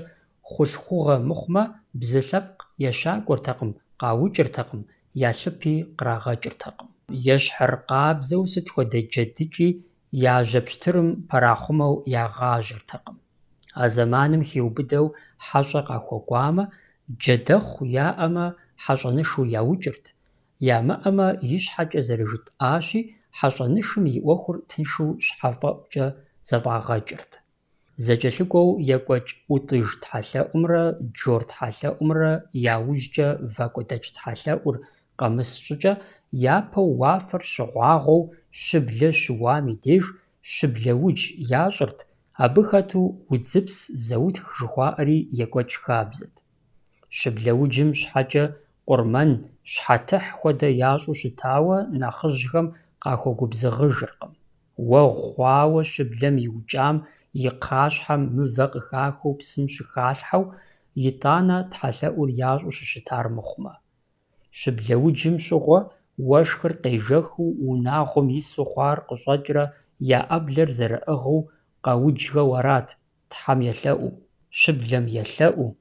хъулъхъугъэ мыхъумэ, бзэ лъэпкъ ещакӏуэртэкъым, къаукӏыртэкъым, ялъыпи кърагъэкӏыртэкъым. Ещхьыр къабзэу сыт хуэдэ джэдыкӏи яжьэ пщтырым пэрахъумэу ягъажьэртэкъым. А зэманым хеубыдэу хьэщӏэ къахуэкӏуамэ, джэдэхъу яӏэмэ хьэщӏэнышэу яукӏырт, ямыӏэмэ и щхьэкӏэ зэрыжытӏащи, хьэщӏэнышым и ӏуэхур тыншу щхьэфӏэӏукӏэ зэфӏагъэкӏырт. Зэкӏэлъыкӏуэу екӏуэкӏ ӏутӏыж тхьэлъэӏумрэ джор тхьэлъэӏумрэ яужькӏэ вакӏуэдэкӏ тхьэлъэӏур къэмыс щӏыкӏэ, япэу уафэр щыгъуагъуэу щыблэ щыуам и деж щыблэудж ящӏырт, абы хэту удзыпс зэутх жыхуаӏэри екӏуэкӏ хабзэт. Щыблэуджым щхьэкӏэ къурмэн, щхьэтыхь хуэдэ ящӏу щытауэ нэхъыжьхэм къахуэгубзыгъыжыркъым. Уэгъу хъуауэ щыблэм иукӏам и кхъащхьэм мывэ къыхахыу псым щыхалъхьэу, итӏанэ тхьэлъэӏур ящӏу щыщытар мыхъумэ. Щыблэуджым щыгъуэ уэшхыр къежэхыу унагъуэм ису хъуар къыщӏэкӏрэ, я ӏэблэр зэрыӏыгъыу къэуджхэу арат Тхьэм елъэӏуу, щыблэм елъэӏуу,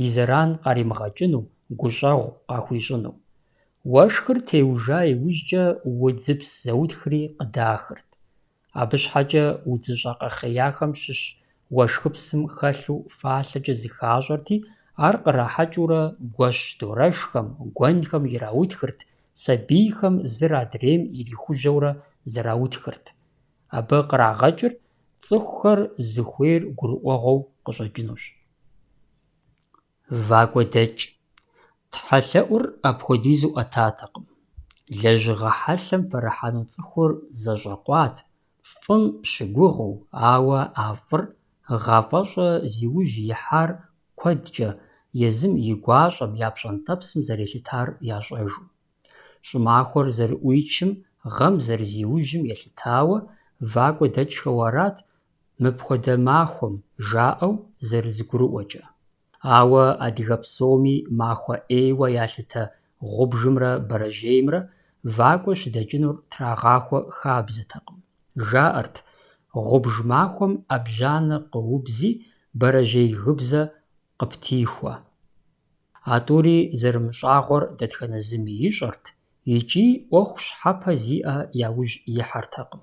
и зэран къаримыгъэкӏыну, гущӏэгъу къахуищӏыну. Уэшхыр теужа иужькӏэ удзыпс зэутхри къыдахырт. Абы щхьэкӏэ удзыщӏэ къэхъеяхэм щыщ уэшхыпсым хэлъу фалъэкӏэ зыхащӏэрти, ар кърахьэкӏыурэ гуэщ дорэшхэм, гуэнхэм ираутхырт, сабийхэм зыр адрейм ирихужьэурэ зэраутхырт. Абы кърагъэкӏыр цӏыхухэр зыхуейр гурыӏуэгъуэу къыщӏэкӏынущ. Вакӏуэдэкӏ. Тхьэлъэӏур апхуэдизу ӏэтатэкъым. Лэжьыгъэ хьэлъэм пэрыхьэну цӏыхур зэщӏэкъуат, фӏым щыгугъыу, ауэ а фӏыр гъафӏэщӏэ зиужь ихьар куэдкӏэ, езым и гуащӏэм я пщӏэнтӏэпсым зэрелъытар ящӏэжу. ЩӀымахуэр зэрыӏуичым, гъэм зэрызиужьым елъытауэ, вакӏуэдэкӏхэу арат «мыпхуэдэ махуэм» жаӏэу зэрызыгурыӏуэкӏэ. Ауэ адыгэ псоми махуэ ӏейуэ ялъытэ гъубжымрэ бэрэжьеймрэ вакӏуэ щыдэкӏынур трагъахуэ хабзэтэкъым. Жаӏэрт гъубж махуэм ӏэбжьанэ къыубзи, бэрэжьей гыбзэ къыптихуэ. А тӏури зэрымыщӏагъуэр дэтхэнэ зыми ищӏэрт, икӏи ӏуэху щхьэпэ зиӏэ яужь ихьэртэкъым.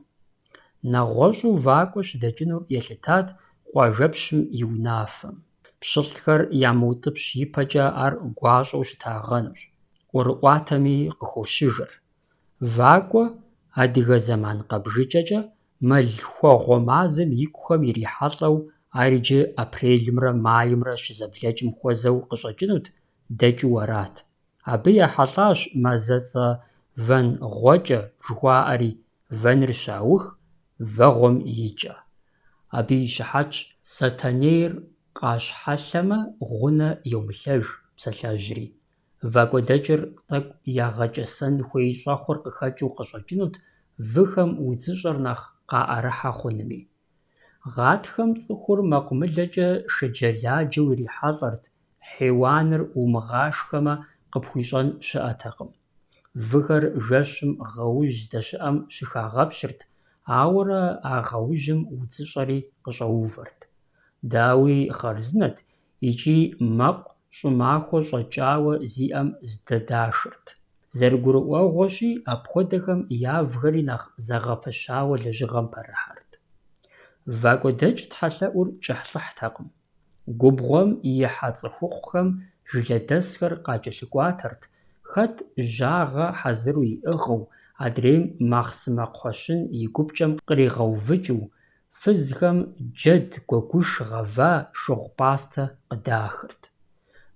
Нэгъуэщӏу вакӏуэ щыдэкӏынур елъытат къуажэпщым и унафэм. Пщылӏхэр ямыутӏыпщ ипэкӏэ ар гуащӏэу щытагъэнущ, ӏуэрыӏуатэми къыхощыжэр. Вакӏуэ адыгэ зэман къэбжыкӏэкӏэ мэл-хуэгъуэ мазэм икухэм ирихьэлӏэу, ар иджы апрелымрэ майымрэ щызэблэкӏым хуэзэу къыщӏэкӏынут, дэкӏыу арат. Абы ехьэлӏащ мазэцӏэ вэн-гъуэкӏэ жыхуаӏэри, вэныр щаух, вэгъуэм икӏэ. Абы и щыхьэтщ Сатэнейр къащхьэлъэмэ, гъунэ йомылъэж псалъэжьри. Вакӏуэдэкӏыр тӏэкӏу ягъэкӏэсэн хуей щӏэхъур къыхэкӏыу къыщӏэкӏынут, выхэм удзыщӏэр нэхъ къаӏэрыхьэ хъунуми. Гъатхэм цӏыхур мэкъумылэкӏэ шэджэладжэу ирихьэлӏэрт, хьеуаныр умыгъашхэмэ, къыпхуищӏэн щыӏэтэкъым. Выхэр жэщым гъэужь здэщыӏэм щыхагъэпщырт, ауэрэ а гъэужьым удзыщӏэри къыщӏэувэрт. Дауи хъарзынэт, икӏи мэкъу щӏымахуэ щӏэкӏауэ зиӏэм здэдашырт. Зэрыгурыӏуэгъуэщи, апхуэдэхэм явгэри нэхъ зэгъэпэщауэ лэжьыгъэм пэрыхьэрт. Вакӏуэдэкӏ тхьэлъэӏур кӏыхьлӏыхьтэкъым. Губгъуэм ихьэ цӏыхухъухэм жылэдэсхэр къакӏэлъыкӏуатэрт, хэт жьагъэ хьэзыру иӏыгъыу, Адрейм махъсымэ кхъуэщын и гупкӏэм къригъэувыкӏыу, фызхэм джэд, гуэгуш, гъэва, шыгъу пӏастэ къыдахырт.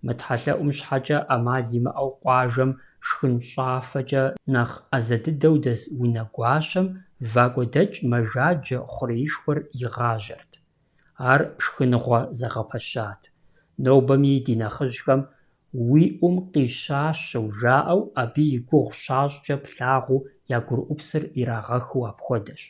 Мы тхьэлъэӏум щхьэкӏэ ӏэмал имыӏэу къуажэм шхын щӏафэкӏэ нэхъ ӏэзэ дыдэу дэс унэ гуащэм вакӏуэдэкӏ мэжаджэ хъуреишхуэр игъажьэрт. Ар шхыныгъуэ зэгъэпэщат. Нобэми ди нэхъыжьхэм «уи ӏум къищащэу» жаӏэу, абы и гугъу щащӏкӏэ плъагъуу я гурыӏупсыр ирагъэхыу апхуэдэщ.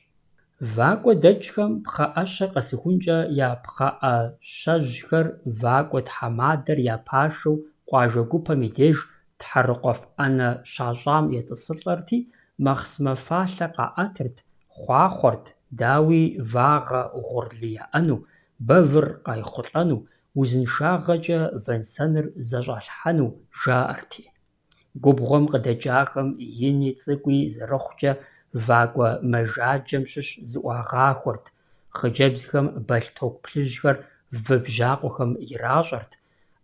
Вакӏуэдэкӏхэм пхъэӏэщэ къэсыхункӏэ я пхъэӏэщэжьхэр вакӏуэ тхьэмадэр я пашэу къуажэ гупэм и деж тхьэрыкъуэф ӏэнэ щащӏам етӏысылӏэрти, махъсымэ фалъэ къаӏэтырт, хъуахъуэрт, дауи вагъэ гъурлы яӏэну, бэвыр къайхъулӏэну, узыншагъэкӏэ вэнсэныр зэщӏалъхьэну жаӏэрти. Губгъуэм къыдэкӏахэм ини цӏыкӏуи зэрыхъукӏэ вакӏуэ мэжаджэм щыщ зыӏуагъахуэрт, хъыджэбзхэм балъток плъыжьхэр вы бжьакъуэхэм иращӏэрт,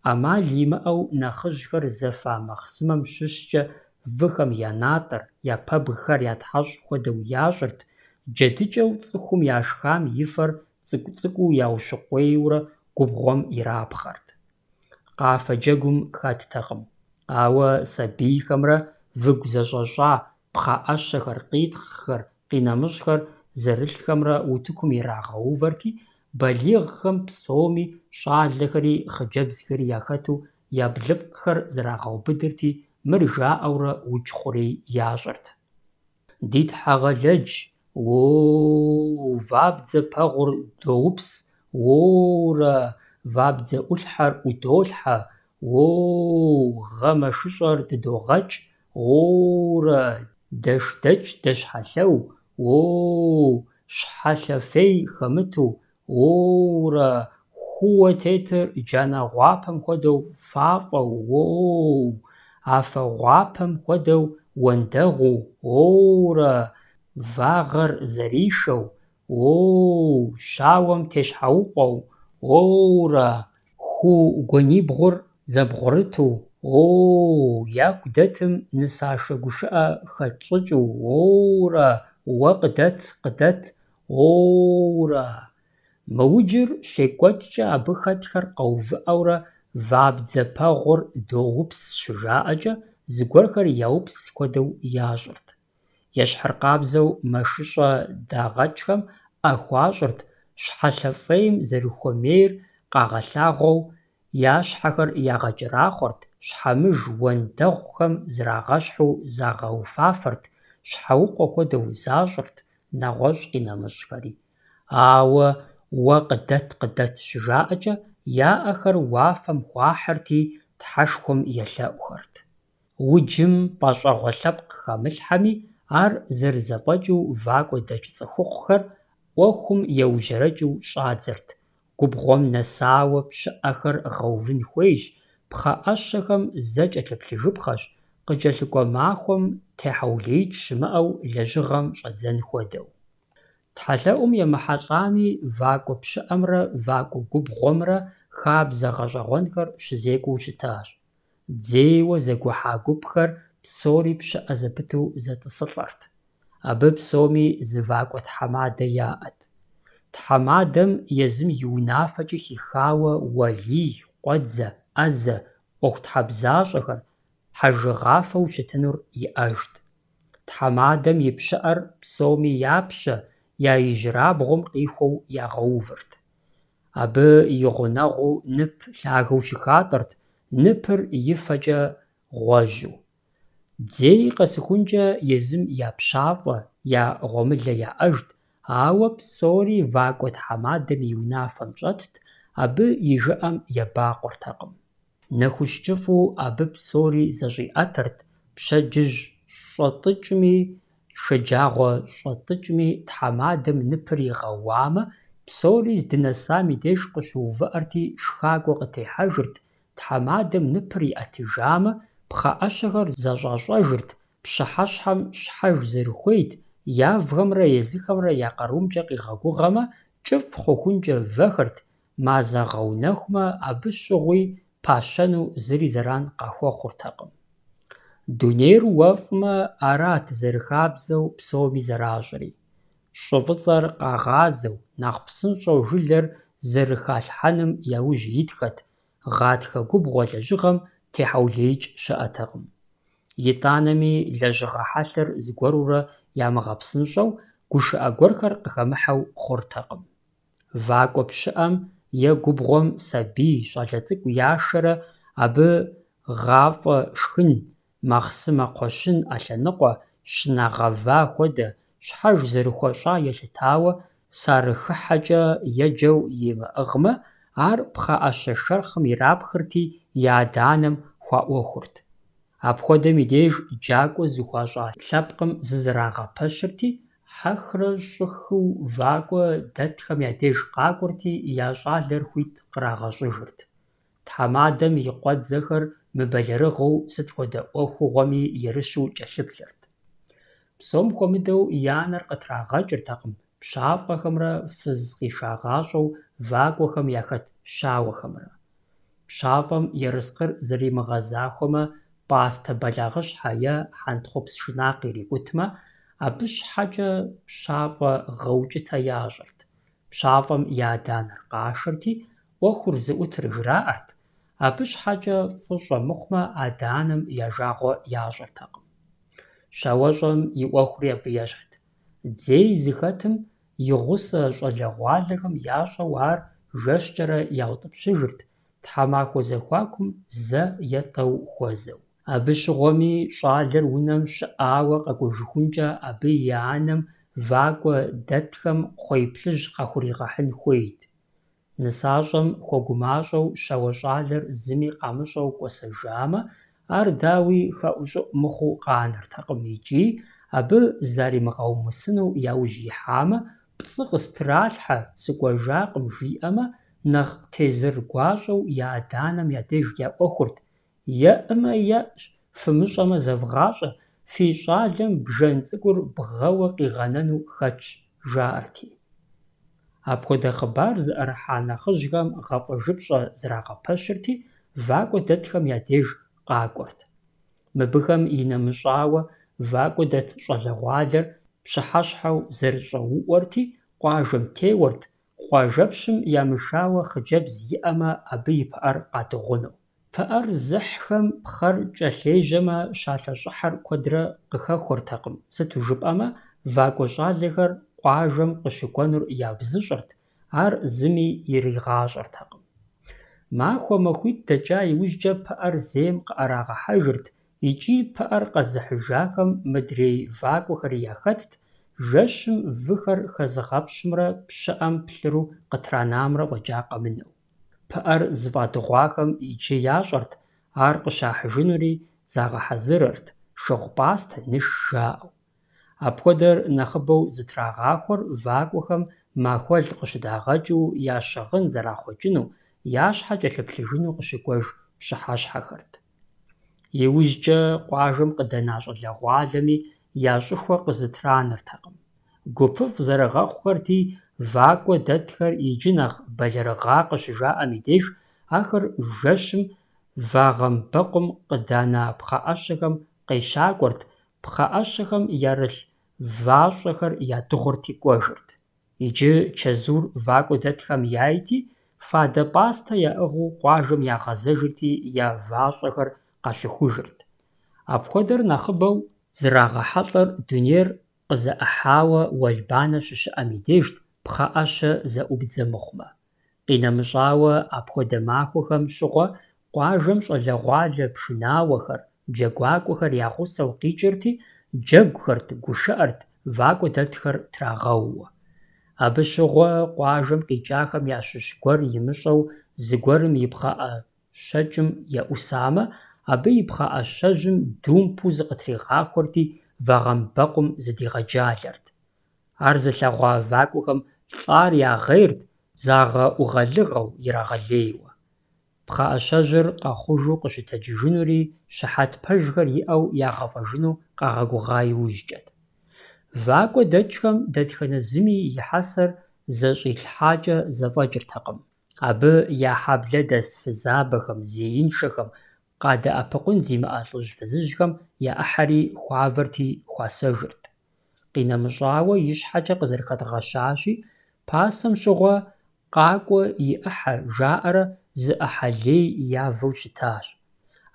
ӏэмал имыӏэу нэхъыжьхэр зэфа махъсымэм щыщкӏэ выхэм я натӏэр, я пэбгхэр ятхьэщӏ хуэдэу ящӏырт, джэдыкӏэу цӏыхум яшхам и фэр цӏыкӏу-цӏыкӏуу яущыкъуейуэ губгъуэм ирапхъэрт. Къафэ джэгум хэттэкъым, ауэ сабийхэмрэ выгу зэщӏэщӏа, пхъэӏэщэхэр, къитхъхэр, къинэмыщӏхэр зэрылъхэмрэ утыкум ирагъэувэрти, балигъхэм псоми щӏалэхэри хъыджэбзхэри яхэту я блыпкъхэр зэрагъэубыдырти, мыр жаӏэурэ удж хъурей ящӏырт. Ди тхьэгъэлэдж, уоу, вабдзэ пэгъур доупс, уоурэ, вабдзэ ӏулъхьэр ӏудолъхьэ, уоу, гъэмэшыщӏэр дыдогъэкӏ, уоурэ, дэшдэкӏ дэщхьэлъэу, уоу, щхьэлъэфей хэмыту, уоурэ, хууэ тетыр джанэгъуапэм хуэдэу фафӏэу, уоу, афэгъуапэм хуэдэу уэндэгъуу, уоурэ, вагъэр зэришэу, уоу, щауэм тещхьэукъуэу, уоурэ, ху гуэнибгъур зэбгъурыту, уоу, яку дэтым нысашэ гушыӏэ хэтщӏыкӏыу, уоурэ, уэ къыдэт, уоурэ. Мыуджыр щекӏуэкӏкӏэ абы хэтхэр къэувыӏэурэ вабдзэ пэгъур доупс щыжаӏэкӏэ, зыгуэрхэр яупс хуэдэу ящӏырт. Ещхьыркъабзэу мэшыщӏэ дагъэкӏхэм ӏэ хуащӏырт, щхьэлъэфӏейм зэрыхуэмейр къагъэлъагъуэу я щхьэхэр ягъэкӏэрахъуэрт, щхьэмыж уэндэгъухэм зрагъэщхьу загъэуфафэрт, щхьэукъуэ хуэдэу защӏырт нэгъуэщӏ къинэмыщӏхэри. Ауэ уэ къыдэт щыжаӏэкӏэ, я ӏэхэр уафэм хуахьырти, тхьэшхуэм елъэӏухэрт. Уджым пӏэщӏэгъуэ лъэпкъ хэмылъхьэми, ар зэрызэфӏэкӏыу вакӏуэдэкӏ цӏыхухъухэр ӏуэхум еужьэрэкӏыу щӏадзэрт. Губгъуэм нэсауэ пщыӏэхэр гъэувын хуейщ, пхъэӏэщэхэм зэ кӏэлъыплъыжыпхъэщ, къыкӏэлъыкӏуэ махуэм техьэулеикӏ щымыӏэу лэжьыгъэм щӏэдзэн хуэдэу. Тхьэлъэӏум емыхьэлӏами, вакӏуэ пщыӏэмрэ вакӏуэ губгъуэмрэ хабзэ гъэщӏэгъуэнхэр щызекӏуэу щытащ. Дзейуэ зэгухьа гупхэр псори пщыӏэ зэпыту зэтӏысылӏэрт. Абы псоми зы вакӏуэ тхьэмадэ яӏэт. Тхьэмадэм езым и унафэкӏэ хихауэ уэлий, къуэдзэ, ӏэзэ, ӏуэхутхьэбзащӏэхэр, хьэжыгъафэу щытынур иӏэжт. Тхьэмадэм и пщыӏэр псоми япщэ, я ижьырабгъум къихуэу ягъэувырт. Абы и гъунэгъуу нып лъагэу щыхатӏэрт, ныпыр и фэкӏэ гъуэжьу. Дзей къэсыхункӏэ езым я пщафӏэ, я гъуэмылэ яӏэжт, ауэ псори вакӏуэ тхьэмадэм и унафэм щӏэтт, абы и жыӏэм ебакъуэртэкъым. Нэхущкӏыфӏу абы псори зэщӏиӏэтырт, пщэдджыжь щӏэтӏыкӏми, шэджагъуэ щӏэтӏыкӏми тхьэмадэм ныпыр игъэуамэ, псори здынэсам и деж къыщыувыӏэрти, шхакӏуэ къытехьэжырт, тхьэмадэм ныпыр иӏэтыжамэ, пхъэӏэщэхэр зэщӏащӏэжырт, пщыхьэщхьэм щхьэж зэрыхуейт, явгъэмрэ езыхэмрэ я къарумкӏэ къигъэгугъэмэ, кӏыфӏ хъухункӏэ вэхырт, мазэ гъэунэхумэ, абы щыгъуи пащэну зыри зэран къахуэхъуртэкъым. Дунейр уэфӀмэ, арат зэрыхабзэу псоми зэращӀри. ЩӀы фӀыцӀэр къагъазэу, нэхъ псынщӀэу жылэр зэрыхалъхьэным яужь итхэт, гъатхэ губгъуэ лэжьыгъэм техьэулеикӀ щыӀэтэкъым. ИтӀанэми лэжьыгъэ хьэлъэр зыгуэрурэ ямыгъэпсынщӀэу, гушыӀэ гуэрхэр къыхэмыхьэу хъуртэкъым. Вакӏуэ пщыӏэм е губгъуэм сабий, щӏалэ цӏыкӏу яшэрэ абы гъафӏэ шхын, махъсымэ кхъуэщын, ӏэлъэныкъуэ, щынагъэва хуэдэ щхьэж зэрыхуэщӏа елъытауэ сарыхыхьэкӏэ еджэу имыӏыгъмэ, ар пхъэӏэщэ шэрхъым ирапхырти, и адэ-анэм хуаӏуэхурт. Апхуэдэм и деж джакӏуэ зыхуащӏа лъэпкъым зызэрагъэпэщырти, хьэхрэ щӏыхыу вакӏуэ дэтхэм я деж къакӏуэрти, я щӏалэр хуит кърагъэщӏыжырт. Тхьэмадэм и къуэдзэхэр мыбэлэрыгъыу сыт хуэдэ ӏуэхугъуэми ерыщу кӏэлъыплъырт. Псом хуэмыдэу и анэр къытрагъэкӏыртэкъым пщафӏэхэмрэ фыз къишагъащӏэу вакӏуэхэм яхэт щауэхэмрэ. Пщафӏэм ерыскъыр зэримыгъэзахуэмэ, пӏастэ бэлагъыщхьэ е хьэнтхъупс шынакъ ирикӏутмэ, абы щхьэкӏэ пщафӏэ гъэукӏытэ ящӏырт. Пщафӏэм и адэ-анэр къашэрти, ӏуэхур зыӏутыр жраӏэрт, абы щхьэкӏэ фӏыщӏэ мыхъумэ, адэ-анэм я жагъуэ ящӏыртэкъым. Щауэщӏэм и ӏуэхури абы ещхьт. Дзей зыхэтым и гъусэ щӏалэгъуалэхэм ящӏэу ар жэщкӏэрэ яутӏыпщыжырт, тхьэмахуэ зэхуакум зэ етӏэу хуэзэу. Абы щыгъуэми щӏалэр унэм щыӏауэ къэкӏуэжыхункӏэ, абы и анэм вакӏуэ дэтхэм кхъуей плъыжь къахуригъэхьын хуейт. Нысащӏэм хуэгумащӏэу щауэ щӏалэр зыми къамыщӏэу кӏуэсэжамэ, ар дауи хэӏущӏыӏу мыхъуу къанэртэкъым икӏи, абы заримыгъэумысыну яужь ихьамэ, пцӏы къыстралъхьэ, сыкӏуэжакъым жиӏэмэ, нэхъ тезыр гуащӏэу и адэ-анэм я деж яӏуэхурт: «Еӏымэ еӏщ, фымыщӏэмэ зэвгъащӏэ, фи щӏалэм бжэн цӏыкӏур бгъэуэ къигъэнэну хэтщ», жаӏэрти. Апхуэдэ хъыбар зыӏэрыхьа нэхъыжьхэм гъэфӏэжыпщӏэ зрагъэпэщырти, вакӏуэ дэтхэм я деж къакӏуэрт. Мыбыхэм и нэмыщӏауэ, вакӏуэ дэт щӏалэгъуалэр пщыхьэщхьэу зэрыщӏэуӏуэрти, къуажэм теуэрт, къуажэпщым ямышауэ хъыджэбз иӏэмэ, абы и пыӏэр къадыгъуну. Пыӏэр зыхьхэм пхъэр кӏэлъежьэмэ, щалэ щӏыхьэр куэдрэ къыхэхуэртэкъым. Сыту жыпӏэмэ, вакӏуэ щӏалэхэр къуажэм къыщыкӏуэнур ябзыщӏырт, ар зыми иригъащӏэртэкъым. Махуэ махуитӏ дэкӏа иужькӏэ пыӏэр зейм къыӏэрагъэхьэжырт, икӏи пыӏэр къэзыхьыжахэм мыдрей вакӏуэхэри яхэтт, жэщым выхэр хэзыгъэпщымрэ пщыӏэм плъыру къытранамрэ фӏэкӏа къэмынэу. Пыӏэр зыфӏадыгъуахэм иджы ящӏэрт, ар къыщахьыжынури загъэхьэзырырт, шыгъу пӏастэ, ныш жаӏэу. Апхуэдэр нэхъыбэу зытрагъахуэр вакӏуэхэм махуэл къыщыдагъэкӏыу я щыгъын зэрахъуэкӏыну, я щхьэ кӏэлъыплъыжыну къыщыкӏуэж пщыхьэщхьэхэрт. Иужькӏэ къуажэм къыдэна щӏалэгъуалэми я щӏыхуэ къызытранэртэкъым. Гупыфӏ зэрыгъэхъухэрти, вакӏуэ дэтхэр иджы нэхъ бэлэрыгъа къыщыжаӏэм и деж, ахэр жэщым вагъэмбэкъум къыдана пхъэӏэщэхэм къещакӏуэрт, пхъэӏэщэхэм ярылъ ващӏэхэр ядыгъурти кӏуэжырт. Иджы чэзур вакӏуэ дэтхэм яйти, фадэ пӏастэ яӏыгъыу къуажэм ягъэзэжырти, я ващӏэхэр къащыхужырт. Апхуэдэр нэхъыбэу зрагъэхьэлӏэр дунейр къызэӏыхьауэ уэлбанэ щыщыӏэм и дежт, пхъэӏэщэ зэӏубдзэ мыхъумэ. Къинэмыщӏауэ апхуэдэ махуэхэм щыгъуэ къуажэм щӏалэгъуалэ пшынауэхэр, джэгуакӏуэхэр я гъусэу къикӏырти, джэгухэрт, гушыӏэрт, вакӏуэ дэтхэр трагъэууэ. Абы щыгъуэ къуажэм къикӏахэм ящыщ гуэр имыщӏэу зыгуэрым и пхъэӏэщэкӏым еӏусамэ, абы и пхъэӏэщэжьым думпу зыкъытригъахуэрти, вагъэмбэкъум зыдигъэджалэрт. Ар зылъэгъуа вакӏуэхэм лӏар ягъейрт, загъэӏугъэлыгъэу, ирагъэлейуэ. Пхъэӏэщэжьыр къэхъужу къыщытэджыжынури, щыхьэт пэжхэр иӏэу ягъэфӏэжыну къагъэгугъа иужькӏэт. Вакӏуэ дэкӏхэм дэтхэнэ зыми и хьэсэр зэщӏилъхьакӏэ зэфӏэкӏыртэкъым. Абы я хьэблэ дэс фызабэхэм, зеиншэхэм, къадэӀэпыкъун зимыӀэ лӀыжь-фызыжьхэм я Ӏыхьэри хуавэрти хуасэжырт. КъинэмыщӀауэ и щхьэкӀэ къызэрыхэдгъэщащи, пасэм щыгъуэ «къакӀуэ и Ӏыхьэ» жаӀэрэ зы Ӏыхьэлей явэу щытащ.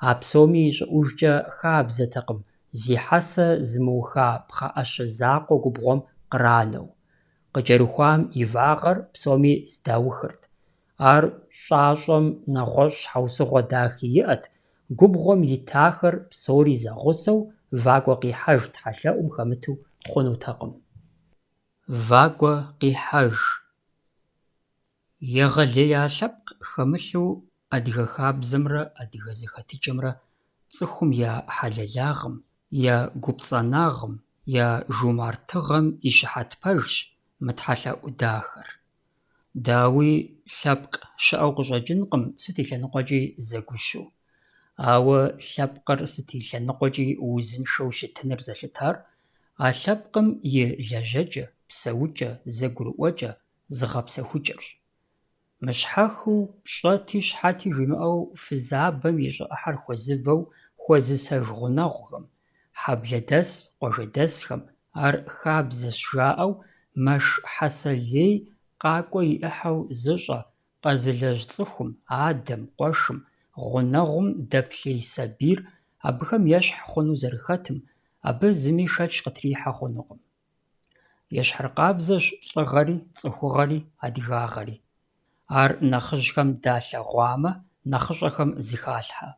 А псоми и щӀыӀужкӀэ хабзэтэкъым, зи хьэсэ зымыуха пхъэӀэщэ закъуэ губгъуэм къралэу. КъыкӀэрыхуам и вагъэр псоми здаухырт. Ар щӀащӀэм нэгъуэщӀ щхьэусыгъуэ дахи иӀэт, губгъуэм итахэр псори зэгъусэу вакӀуэ къихьэж тхьэлъэӀум хэмыту хъунутэкъым. ВакӀуэ къихьэж. Егъэлея лъэпкъ хэмылъу адыгэ хабзэмрэ адыгэ зэхэтыкӀэмрэ цӀыхум я хьэлэлагъым, я гупцӀэнагъым, я жумартыгъэм и щыхьэт пэжщ мы тхьэлъэӀу дахэр. Дауи лъэпкъ щыӀэу къыщӀэкӀынкъым сыт и лъэныкъуэкӀи зэгущу. Ауэ лъэпкъыр сыт и лъэныкъуэкӀи узыншэу щытыныр зэлъытар а лъэпкъым и лэжьэкӀэ, псэукӀэ, зэгурыӀуэкӀэ, зыгъэпсэхукӀэрщ. Мыщхьэхыу пщӀэти щхьэти жимыӀэу фызабэм и щӀыӀыхьэр хуэзывэу хуэзысэж гъунэгъухэм, хьэблэдэс, къуажэдэсхэм ар хабзэщ жаӀэу мэш хьэсэ лей къакӀуэ и Ӏыхьэу зыщӀэ къэзылэжь цӀыхум, адэм, къуэшым, гъунэгъум дэплъей сабийр абыхэм ещхь хъуну зэрыхэтым, абы зыми шэч къытрихьэ хъунукъым. Ещхьыркъабзэщ лӀыгъэри, цӀыхугъэри, адыгагъэри. Ар нэхъыжьхэм далъэгъуамэ, нэхъыщӀэхэм зыхалъхьэ.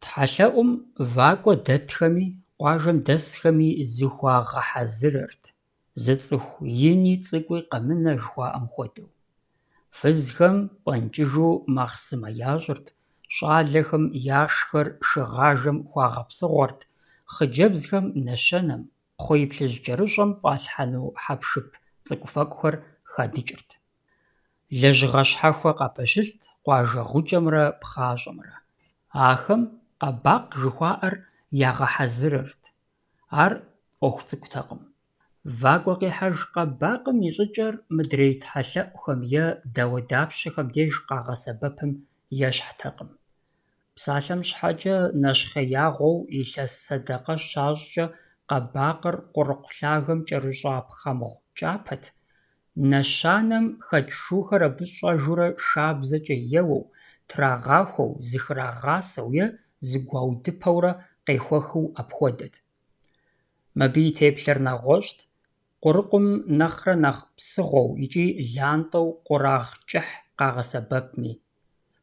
ТхьэлъэӀум вакӀуэ дэтхэми, къуажэм дэсхэми зыхуагъэхьэзырырт, зы цӀыху ини цӀыкӀуи къэмынэ жыхуаӀэм хуэдэу. Фызхэм пӀэнкӀыжу махъсымэ ящӀырт, щӀалэхэм яшхэр шыгъажэм хуагъэпсыгъуэрт, хъыджэбзхэм нэщэнэм, кхъуей плъыжь кӀэрыщӀэм фӀалъхьэну хьэпшып цӀыкӀуфэкӀухэр хадыкӀырт. Лэжьыгъэ щхьэхуэ къапэщылът къуажэгъукӀэмрэ пхъащӀэмрэ. Ахэм къэбакъ жыхуаӀэр ягъэхьэзырырт. Ар Ӏуэху цӀыкӀутэкъым. ВакӀуэ къихьэж къэбакъым и щӀыкӀэр мыдрей тхьэлъэӀухэм е дауэдапщэхэм деж къагъэсэбэпым ещхьтэкъым. Псалъэм щхьэкӀэ нэщхъеягъуэу илъэс садакъэ щащӀкӀэ къэбакъыр къурыкъу лъагэм кӀэрыщӀа пхъэмыгъу кӀапэт, нэщанэм хэкӀ шухэр абы щӀэжурэ шабзэкӀэ еуэу, трагъахуэу, зыхрагъасэу е зыгуаудыпэурэ къехуэхыу апхуэдэт. Мыбы и теплъэр нэгъуэщӀт, къурыкъум нэхърэ нэхъ псыгъуэу икӀи лантӀэу къурагъ кӀыхь къагъэсэбэпми.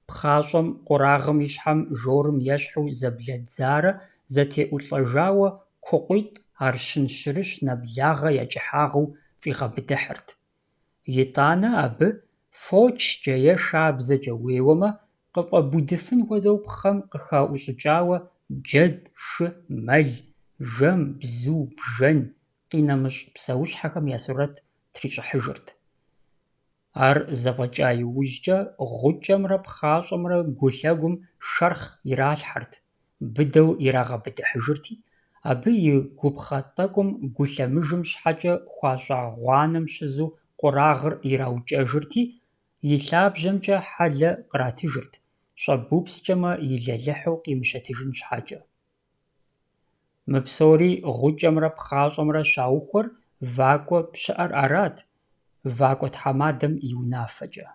ПхъащӀэм къурагъым и щхьэм жорым ещхьу зэблэдзарэ зэтеӀулӀэжауэ кукъуитӀ арщын-щырыщ нэблагъэ я кӀыхьагъыу фӀигъэбыдыхьырт. ИтӀанэ абы фочкӀэ е шабзэкӀэ уеуэмэ, къыфӀэбудыфын хуэдэу пхъэм къыхаӀущӀыкӀауэ джэд, шы, мэл, жэм, бзу, бжэн, къинэмыщӀ псэущхьэхэм я сурэт трищӀыхьыжырт. Ар зэфӀэкӀа иужькӀэ гъукӀэмрэ пхъащӀэмрэ гу лъэгум шэрхъ иралъхьэрт, быдэу ирагъэбыдыхьыжырти, абы и гупхъэ тӀэкӀум гу лъэмыжым щхьэкӀэ хуащӀа гъуанэм щызу къурагъыр ираукӀэжырти, и лъабжьэмкӀэ хьэлэ къратыжырт, щӀэбупскӀэмэ илэлыхьу къимыщэтыжын щхьэкӀэ. Мы псори гъукӀэмрэ пхъащӀэмрэ щаухуэр вакӀуэ пщыӀэр арат, вакӀуэ тхьэмадэм и унафэкӀэ.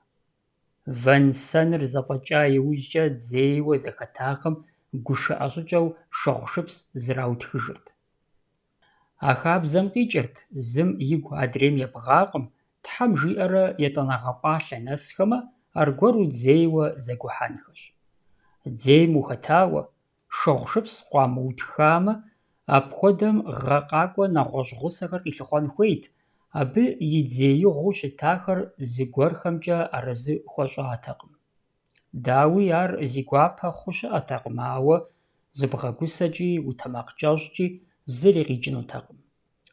Вэн-сэныр зэфӀэкӀа иужькӀэ дзейуэ зэхэтахэм гушыӀэ щӀыкӀэу шыгъушыпс зыраутхыжырт. А хабзэм къикӀырт зым игу адрейм ебгъакъым, Тхьэм жиӀэрэ етӀэнэгъэпӀалъэ нэсхэмэ, аргуэру дзейуэ зэгухьэнхэщ. Дзейм ухэтауэ, шыгъушыпс къуамыутхамэ, апхуэдэм гъэ къакӀуэ нэгъуэщӀ гъусэхэр къилъыхъуэн хуейт, абы и дзеигъуу щытахэр зыгуэрхэмкӀэ арэзы хуэщӀатэкъым. Дауи ар зи гуапэ хъу щыӀэтэкъым, ауэ зыбгъэгусэкӀи утэмакъ кӀэщӀкӀи зыри къикӀынутэкъым.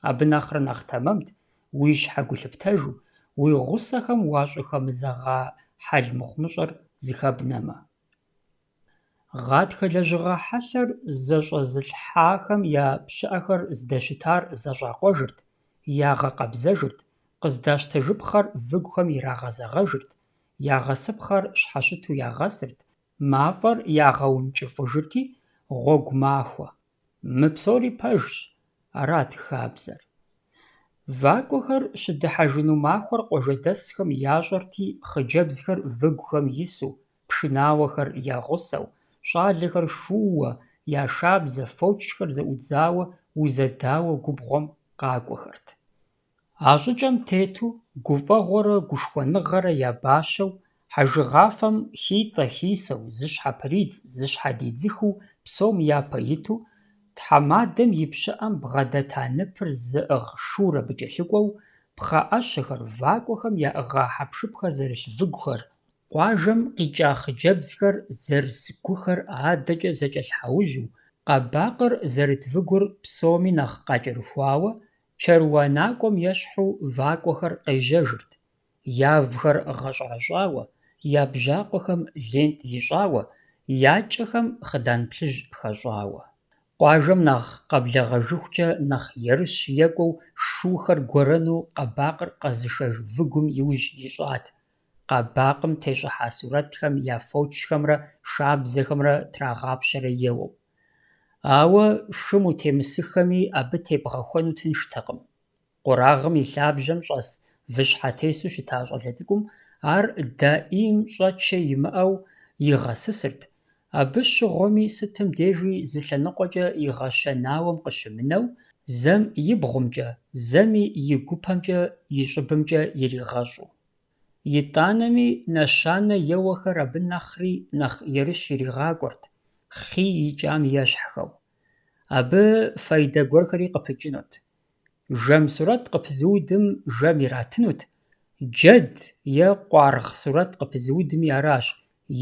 Абы нэхърэ нэхъ тэмэмт уи щхьэ гулъыптэжу, уи гъусэхэм уащӀыхэмызэгъа хьэл-мыхъумыщӀэр зыхэбнэмэ. Гъатхэ лэжьыгъэ хьэлъэр зэщӀэзылъхьахэм я пщыӀэхэр здэщытар зэщӀакъуэжырт, ягъэкъэбзэжырт, къыздащтэжыпхъэр выгухэм ирагъэзэгъэжырт, ягъэсыпхъэр щхьэщыту ягъэсырт, мафӏэр ягъэункӏыфӏыжырти, гъуэгу махуэ. Мы псори пэжщ, арат хабзэр. Вакӏуэхэр щыдыхьэжыну махуэр къуажэдэсхэм ящӏэрти, хъыджэбзхэр выгухэм ису, пшынауэхэр ягъусэу, щӏалэхэр шууэ, я шабзэ фочхэр зэӏудзауэ, узэдауэ губгъуэм къакӏуэхэрт. А щӏыкӏэм тету, гуфӏэгъуэрэ гушхуэныгъэрэ я бащэу, хьэжыгъафэм хитӏэ-хисэу, зы щхьэпридз, зы щхьэдидзыхыу, псом япэ иту, тхьэмадэм и пщыӏэм бгъэдэта ныпыр зыӏыгъ шур абы кӏэлъыкӏуэу, пхъэӏэщэхэр, вакӏуэхэм яӏыгъа хьэпшыпхэр зэрылъ выгухэр, къуажэм къикӏа хъыджэбзхэр зэрыс гухэр адэкӏэ зэкӏэлъхьэужьу, къэбакъыр зэрыт выгур псоми нэхъ къакӏэрыхуауэ, чэруанакӏуэм ещхьу вакӏуэхэр къежьэжырт, явхэр гъэщӏэрэщӏауэ, я бжьакъуэхэм лент ищӏауэ, я кӏэхэм хъыдан плъыжь хэщӏауэ. Къуажэм нэхъ къэблэгъэжыхукӏэ, нэхъ ерыщ екӏуэу шухэр гуэрэну къэбакъыр къэзышэж выгум иужь ищӏат. Къэбакъым тещӏыхьа сурэтхэм я фочхэмрэ шабзэхэмрэ трагъапщэрэ еуэу. Ауэ шым утемысыххэми, абы тебгъэхуэну тынштэкъым. Къурагъым и лъабжьэм щӏэс выщхьэ тесу щыта щӏалэ цӏыкӏум ар даӏийм щӏэчэ имыӏэу игъэсысырт, абы щыгъуэми сытым дежи зы лъэныкъуэкӏэ игъэщэнауэм къыщымынэу, зэм и бгъумкӏэ, зэми и гупэмкӏэ, и щӏыбымкӏэ иригъэщӏу. ИтӀанэми нэщанэ еуэхэр абы нэхъри нэхъ ерыщ иригъакӏуэрт, хъий икӏам ещхьхэу. Абы фэйдэ гуэрхэри къыпыкӏынут. Жэм сурэт къыпызыудым жэм иратынут, джэд е къуаргъ сурэт къыпызыудми аращ,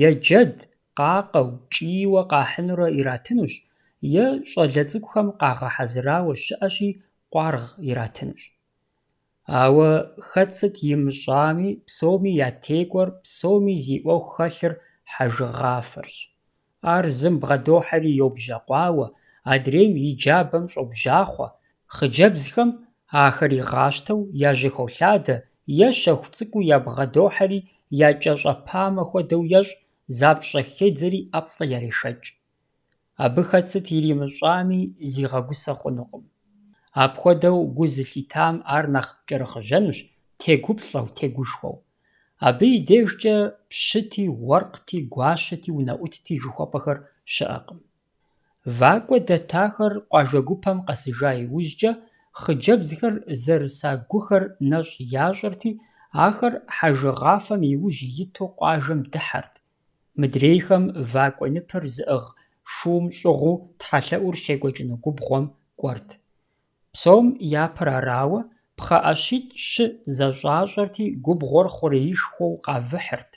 е джэд къакъэу, кӏийуэ къахьынурэ иратынущ, е щӏалэ цӏыкӏухэм къагъэхьэзырауэ щыӏэщи, къуаргъ иратынущ. Ауэ хэт сыт имыщӏами, псоми я текӏуэр, псоми зи ӏуэху хэлъыр хьэжыгъафэрщ. Ар зым бгъэдохьэри йобжьэкъуауэ, адрейм и джабэм щӏобжьахъуэ, хъыджэбзхэм ахэр игъащтэу яжьэхолъадэ, е щэху цӏыкӏуу ябгъэдохьэри якӏэщӏэпамэ хуэдэу ещӏ, запщӏэ-хедзэри ӏэплӏэ ярешэкӏ. Абы хэт сыт иримыщӏами, зигъэгусэ хъунукъым. Апхуэдэу гу зылъитам ар нэхъ кӏэрыхъыжьэнущ, тегуплӏэу, тегушхуэу. Абы и дежкӏэ пщыти, уэркъти, гуащэти, унэӏутти жыхуэпӏэхэр щыӏэкъым. Вакӏуэ дэтахэр къуажэ гупэм къэсыжа иужькӏэ, хъыджэбзхэр зэрыса гухэр нэщӏ ящӏэрти, ахэр хьэжыгъафэм иужь иту къуажэм дыхьэрт. Мыдрейхэм вакӏуэ ныпыр зыӏыгъ шум щӏыгъуу тхьэлъэӏур щекӏуэкӏыну губгъуэм кӏуэрт. Псом япэр арауэ, пхъэӏэщитӏ-щы зэщӏащӏэрти, губгъуэр хъуреишхуэу къавыхьырт,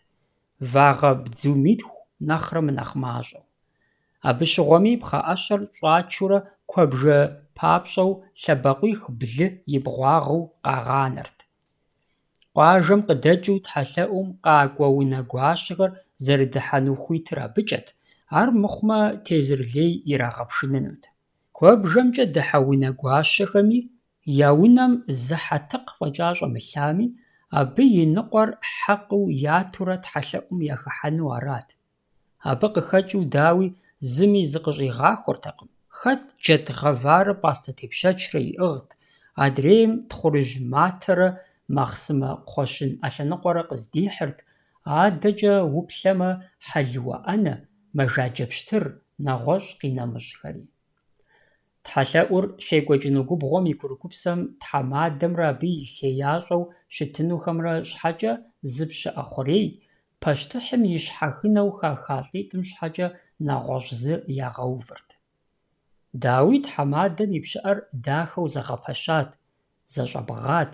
вагъэ бдзумитху, нэхърэ мынэхъ мащӏэу. Абы щыгъуэми пхъэӏэщэр щӏачурэ куэбжэ папщӏэу лъэбакъуих блы и бгъуагъыу къагъанэрт. Къуажэм къыдэкӏыу тхьэлъэӏум къакӏуэ унэ гуащэхэр зэрыдыхьэну хуитыр абыкӏэт, ар мыхъумэ тезыр лей ирагъэпшынынут. Куэбжэмкӏэ дыхьэ унэ гуащэхэми, я унэм зы хьэтыкъ фӏэкӏа щӏэмылъами, абы и ныкъуэр хьэкъыу ятурэ тхьэлъэӏум яхыхьэну арат. Абы къыхэкӏыу дауи зыми зыкъыщӏигъахуэртэкъым. Хэт джэд гъэварэ пӏастэ тепщэчрэ иӏыгът, адрейм тхъурыжь матэрэ махъсымэ кхъуэщын ӏэлъэныкъуэрэ къыздихьырт, адэкӏэ уплъэмэ хьэлыуэ ӏэнэ, мэжаджэ пщтыр, нэгъуэщӏ къинэмыщӏхэри. Тхьэлъэӏур щекӏуэкӏыну губгъуэм и курыкупсэм тхьэмадэмрэ абы и хеящӏэу щытынухэмрэ щхьэкӏэ зы пщыӏэ хъурей, пащтыхьым и щхьэхынэу хаха лӏитӏым щхьэкӏэ нэгъуэщӏ зы ягъэувырт. Дауи тхьэмадэм и пщыӏэр дахэу зэгъэпэщат, зэщӏэбгъат,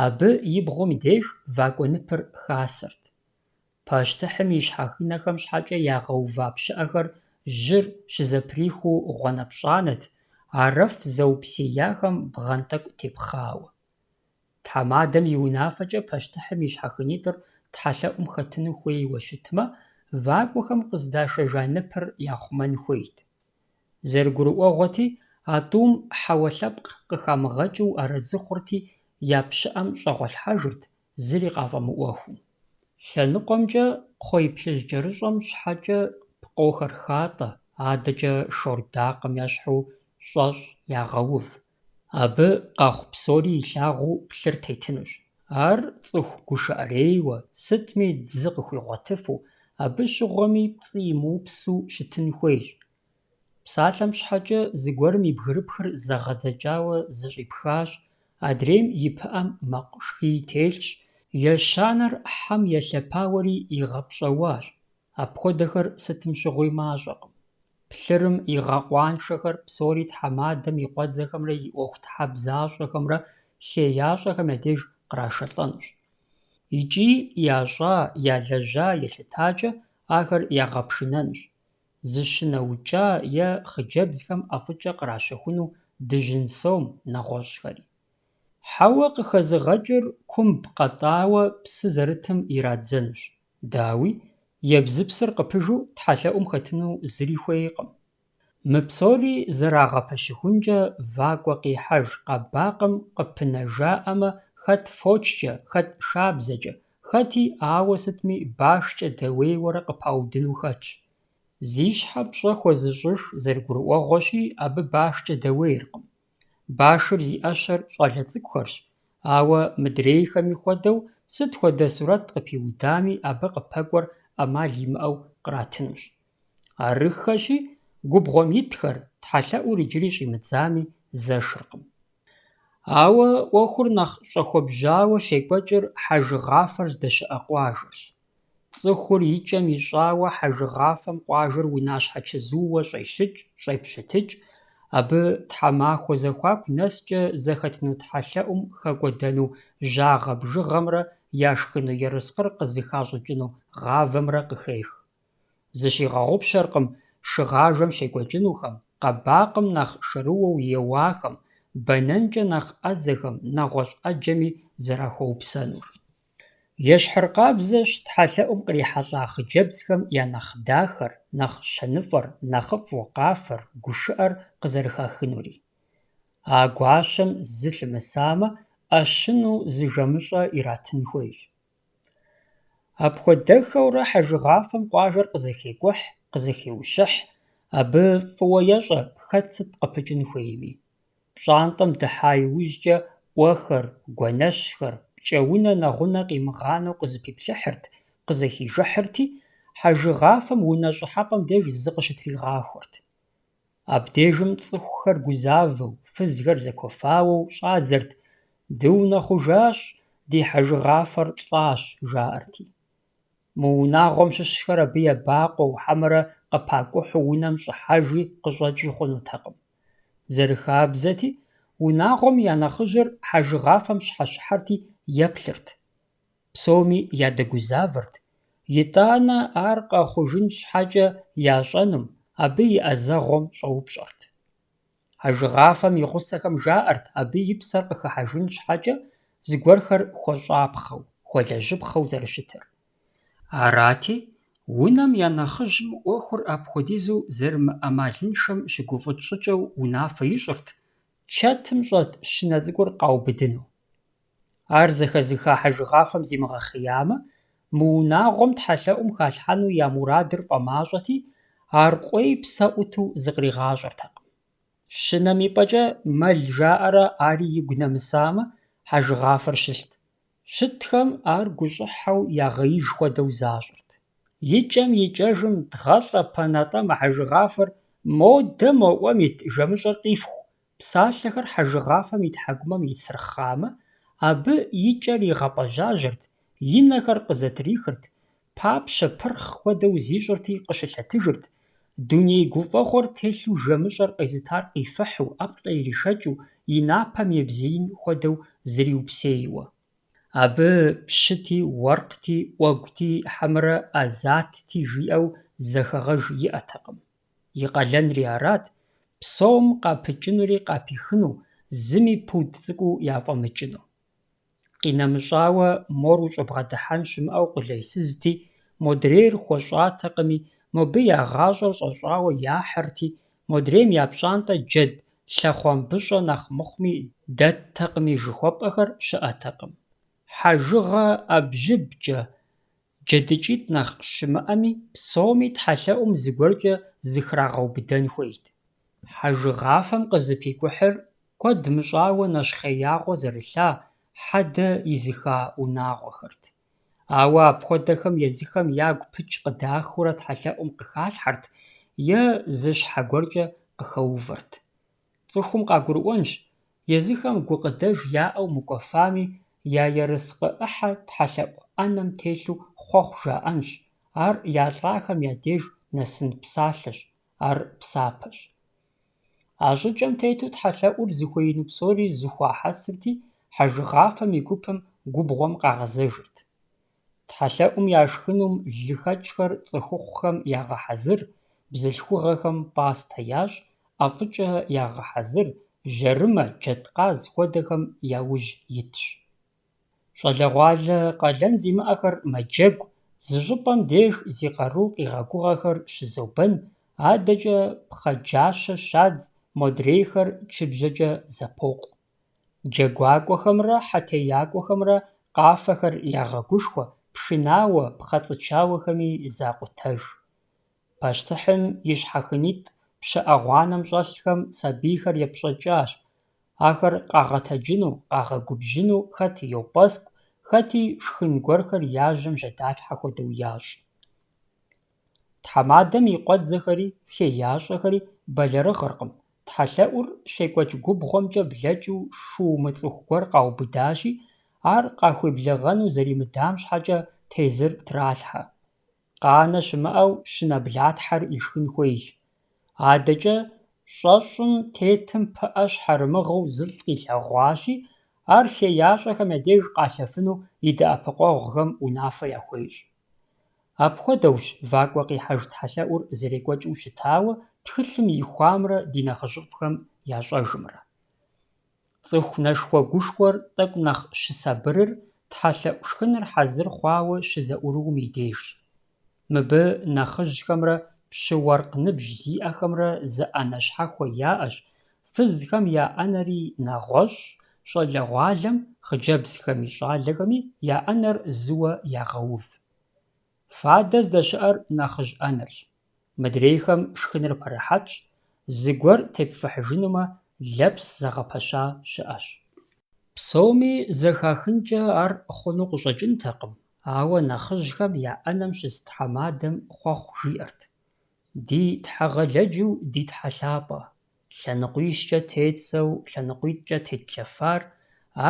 абы и бгъум деж вакӏуэ ныпыр хасэрт. Пащтыхьым и щхьэхынэхэм щхьэкӏэ ягъэува пщыӏэхэр жьыр щызэприхыу гъуэнэпщӏанэт, арэф зэупсеяхэм бгъэнтӏэкӏу тепхъауэ. Тхьэмадэм и унафэкӏэ пащтыхьым и щхьэхынитӏыр тхьэлъэӏум хэтыну хуейуэ щытмэ, вакӏуэхэм къыздашэжа ныпыр яхъумэн хуейт. Зэрыгурыӏуэгъуэти, а тӏум хьэуэ лъэпкъ къыхамыгъэкӏыу арэзы хъурти, я пщыӏэм щӏэгъуэлъхьэжырт, зыри къафӏэмыӏуэхуу. Лъэныкъуэмкӏэ кхъуей плъыжь кӏэрыщӏэм щхьэкӏэ къохэр хатӏэ, адэкӏэ шордакъым ещхьу щӏэщӏ ягъэув. Абы къэхъу псори илъагъуу плъыр тетынущ. Ар цӏыху гушыӏэрейуэ, сытми дзы къыхуигъуэтыфу, абы щыгъуэми пцӏы имыупсу щытын хуейщ. Псалъэм щхьэкӏэ зыгуэрым и бгырыпхыр зэгъэдзэкӏауэ зэщӏипхащ, адрейм и пыӏэм мэкъу шхий телъщ, ещанэр хьэм елъэпауэри игъэпщӏэуащ. Апхуэдэхэр сытым щыгъуи мащӏэкъым. Плъырым и гъэкъуаншэхэр псори тхьэмадэм и къуэдзэхэмрэ и ӏуэхутхьэбзащӏэхэмрэ хеящӏэхэм я деж кърашэлӏэнущ. Икӏи ящӏа, ялэжьа елъытакӏэ ахэр ягъэпшынэнущ. Зыщынэукӏа е хъыджэбзхэм ӏэфӏыкӏэ къращэхуну дыжьын сом нэгъуэщӏхэри. Хьэуэ къыхэзыгъэкӏыр кумб къэтӏауэ псы зэрытым ирадзэнущ. Дауи, ебзыпсыр къыпыжу тхьэлъэӏум хэтыну зыри хуейкъым. Мы псори зэрагъэпэщыхункӏэ вакӏуэ къихьэж, къэбакъым къыпынэжаӏэмэ, хэт фочкӏэ, хэт шабзэкӏэ, хэти ауэ сытми башкӏэ дэуейуэрэ къыпаудыну хэтщ. Зи щхьэ пщӏэ хуэзыщӏыж зэрыгурыӏуэгъуэщи, абы башкӏэ дэуейркъым. Башыр зи ӏэщэр щӏалэ цӏыкӏухэрщ, ауэ мыдрейхэми хуэдэу сыт хуэдэ сурэт къыпиудами, абы къыпэкӏуэр ӏэмал имыӏэу къратынущ. Арыххэщи, губгъуэм итхэр, тхьэлъэӏур иджыри щӏимыдзами, зэшыркъым. Ауэ ӏуэхур нэхъ щӏэхуэбжьауэ щекӏуэкӏыр хьэжыгъафэр здэщыӏэ къуажэрщ. Цӏыхур и кӏэм ищӏауэ хьэжыгъафэм къуажэр унащхьэ-чэзууэ щӏещыкӏ, щӏепщытыкӏ, абы тхьэмахуэ зэхуаку нэскӏэ зэхэтыну тхьэлъэӏум хэкӏуэдэну жьагъэ-бжыгъэмрэ яшхыну ерыскъыр къызыхащӏыкӏыну гъавэмрэ къыхех. Зыщигъэгъупщэркъым шыгъажэм щекӏуэкӏынухэм, къэбакъым нэхъ шырыуэу еуахэм, бэнэнкӏэ нэхъ ӏэзэхэм, нэгъуэщӏ ӏэджэми зэрахуэупсэнур. Ещхьыркъабзэщ тхьэлъэӏум кърихьэлӏа хъыджэбзхэм я нэхъ дахэр, нэхъ щэныфӏэр, нэхъыфӏу, къафэр, гушыӏэр къызэрыхахынури. А гуащэм зы лъымысамэ, ӏэщыну зы жэмыщӏэ иратын хуейщ. Апхуэдэхэурэ хьэжыгъафэм къуажэр къызэхекӏухь, къызэхеущыхь, абы фӏыуэ ещӏэ хэт сыт къыпыкӏын хуейми. Пщӏантӏэм дыхьа иужькӏэ ӏуэхэр, гуэнэщхэр, пкӏэунэ нэгъунэ къимыгъанэу къызыпиплъыхьырт, къызэхижыхьырти, хьэжыгъафэм унэ щӏыхьэпӏэм деж зы къыщытригъахуэрт. Абдежым цӏыхухэр гузавэу, фызхэр зэкуэфауэу щӏадзэрт: «Дыунэхъужащ, ди хьэжыгъафэр лӏащ», жаӏэрти. Мы унагъуэм щыщхэр абы ебакъуэу, хьэмэрэ къыпакӏухьу унэм щӏыхьэжи къыщӏэкӏри хъунутэкъым. Зэрыхабзэти, унагъуэм я нэхъыжьыр хьэжыгъафэм щхьэщыхьэрти еплъырт. Псоми ядэгузавэрт, итӏанэ ар къэхъужын щхьэкӏэ ящӏэнум, абы и ӏэзэгъуэм щӏэупщӏэрт. Хьэжыгъафэм и гъусэхэм жаӏэрт абы и псэр къыхыхьэжын щхьэкӏэ зыгуэрхэр хуэщӏапхъэу, хуэлэжьыпхъэу зэрыщытыр. Арати, унэм я нэхъыжьым ӏуэхур апхуэдизу зэрымыӏэмалыншэм щыгуфӏыкӏ-щӏыкӏэу унафэ ищӏырт, чэтым щӏэт щынэ цӏыкӏур къаубыдыну. Ар зэхэзыха хьэжыгъафэм зимыгъэхъеямэ, мы унагъуэм тхьэлъэӏум халъхьэну я мурадыр фӏэмащӏэти, аркъуей псэӏуту зыкъригъащӏэртэкъым. Щынэм и пӏэкӏэ мэл жаӏэрэ ари игу нэмысамэ, хьэжыгъафэр щылът. Щытхэм ар гущӏыхьэу ягъэиж хуэдэу защӏырт. ИкӀэм-икӀэжым дгъэлӀэ-пэнэтӀэ мы хьэжыгъафэр модэ-моӀуэм ит жэмыщӀэр къифху, псалъэхэр хьэжыгъафэм и тхьэкӀумэм итсырхъамэ, абы и кӀэр игъэпӀэжьажьэрт, и нэхэр къызэтрихырт, папщэ пырхъ хуэдэу зищӀырти къыщылъэтыжырт, дуней гуфӀэгъуэр телъу жэмыщӀэр къезытар къифыхьу, ӀэплӀэ иришэкӀыу, и напэм ебзеин хуэдэу зриупсейуэ. Абы пщыти, уэркъти, Ӏуэгути, хьэмэрэ Ӏэзатти жиӀэу зэхэгъэж иӀэтэкъым. И къалэнри арат, псом къапыкӀынури къапихыну, зыми пуд цӀыкӀуу яфӀэмыкӀыну. КъинэмыщӀауэ мор ущӀыбгъэдыхьэн щымыӀэу къулейсызти, модрейр хуэщӀатэкъыми, мобы я гъащӀэр щӀэщӀауэ яхьырти, модрейм я пщӀантӀэ джэд лъэхъуамбыщӀэ нэхъ мыхъуми дэттэкъыми жыхуэпӀэхэр щыӀэтэкъым. Хьэжыгъэ ӀэбжьыбкӀэ, Джэдыкӏитӏ нэхъ щымыӏэми, псоми тхьэлъэӏум зыгуэркӏэ зыхрагъэубыдэн хуейт. Хьэжыгъафэм къызыпикӏухьыр куэд мыщӏауэ нэщхъеягъуэ зэрылъа, хьэдэ изыха унагъуэхэрт. Ауэ апхуэдэхэм езыхэм ягу пыкӏ къыдахыурэ тхьэлъэӏум къыхалъхьэрт е зы щхьэ гуэркӏэ къыхэувэрт. Цӏыхум къагурыӏуэнщ, езыхэм гукъыдэж яӏэу мыкӏуэфами, я ерыскъы ӏыхьэ тхьэлъэӏу ӏэнэм телъу хъуэхъу жаӏэнщ, ар ялӏахэм я деж нэсын псалъэщ, ар псапэщ. А щӏыкӏэм тету тхьэлъэӏур зыхуеину псори зыхуахьэсырти, хьэжыгъафэм и гупым губгъуэм къагъэзэжырт. Тхьэлъэӏум яшхынум лыхэкӏхэр цӏыхухъухэм ягъэхьэзыр, бзылъхугъэхэм пӏастэ ящӏ, ӏэфӏыкӏэ ягъэхьэзыр, жьэрымэ, джэдкъаз хуэдэхэм яужь итщ. ЩӀалэгъуалэ къалэн зимыӏэхэр мэджэгу, зы щӏыпӏэм деж зи къару къигъэгугъэхэр щызобэн, адэкӏэ пхъэджащэ щадз, модрейхэр чыбжьэкӏэ зэпокъу. Джэгуакӏуэхэмрэ хьэтеякӏуэхэмрэ къафэхэр ягъэгушхуэ, пшынауэ, пхъэцӏычауэхэми закъутэж. Пащтыхьым и щхьэхынитӏ пщыӏэгъуанэм щӏэлъхэм сабийхэр епщӏэкӏащ. Ахэр къагъэтэджыну, къагъэгубжьыну хэти йопӏэскӏу, хэти шхын гуэрхэр яжьэм жьэдалъхьэ хуэдэу ящӏ. Тхьэмадэм и къуэдзэхэри хеящӏэхэри бэлэрыгъыркъым. Тхьэлъэӏур щекӏуэкӏ губгъуэмкӏэ блэкӏыу шу мыцӏыху гуэр къаубыдащи, ар къахуеблэгъэну зэримыдам щхьэкӏэ тезыр тралъхьэ. Къанэ щымыӏэу щынэблатхьэр ишхын хуейщ. Адэкӏэ щӏэщӏым тетым пыӏэ щхьэрымыгъыу зылӏ къилъэгъуащи, ар хеящӏэхэм я деж къалъэфыну и дэӏэпыкъуэгъухэм унафэ яхуещӏ. Апхуэдэущ вакӏуэ къихьэж тхьэлъэӏур зэрекӏуэкӏыу щытауэ, тхылъым ихуамрэ ди нэхъыжьыфӏхэм ящӏэжымрэ. Цӏыху нэшхуэ-гушхуэр тӏэкӏу нэхъ щысабырыр тхьэлъэӏу шхыныр хьэзыр хъуауэ щызэӏурыум и дежщ. Мыбы нэхъыжьхэмрэ пщы уэркъ ныбжь зиӏэхэмрэ зы ӏэнэ щхьэхуэ яӏэщ, фызхэм я ӏэнэри нэгъуэщӏ, щӏалэгъуалэм, хъыджэбзхэми щӏалэхэми я ӏэнэр зыуэ ягъэув. Фадэ здэщыӏэр нэхъыжь ӏэнэрщ. Мыдрейхэм шхыныр пэрыхьэтщ, зыгуэр тепфыхьыжынумэ, лэпс зэгъэпэща щыӏэщ. Псоми зэхахынкӏэ ар хъуну къыщӏэкӏынтэкъым, ауэ нэхъыжьхэм я ӏэнэм щыс тхьэмадэм хъуэхъу жиӏэрт. Ди тхьэгъэлэджу ди тхьэлъапӏэ, лъэныкъуищкӏэ тецэу лъэныкъуитӏкӏэ тетлъэфар,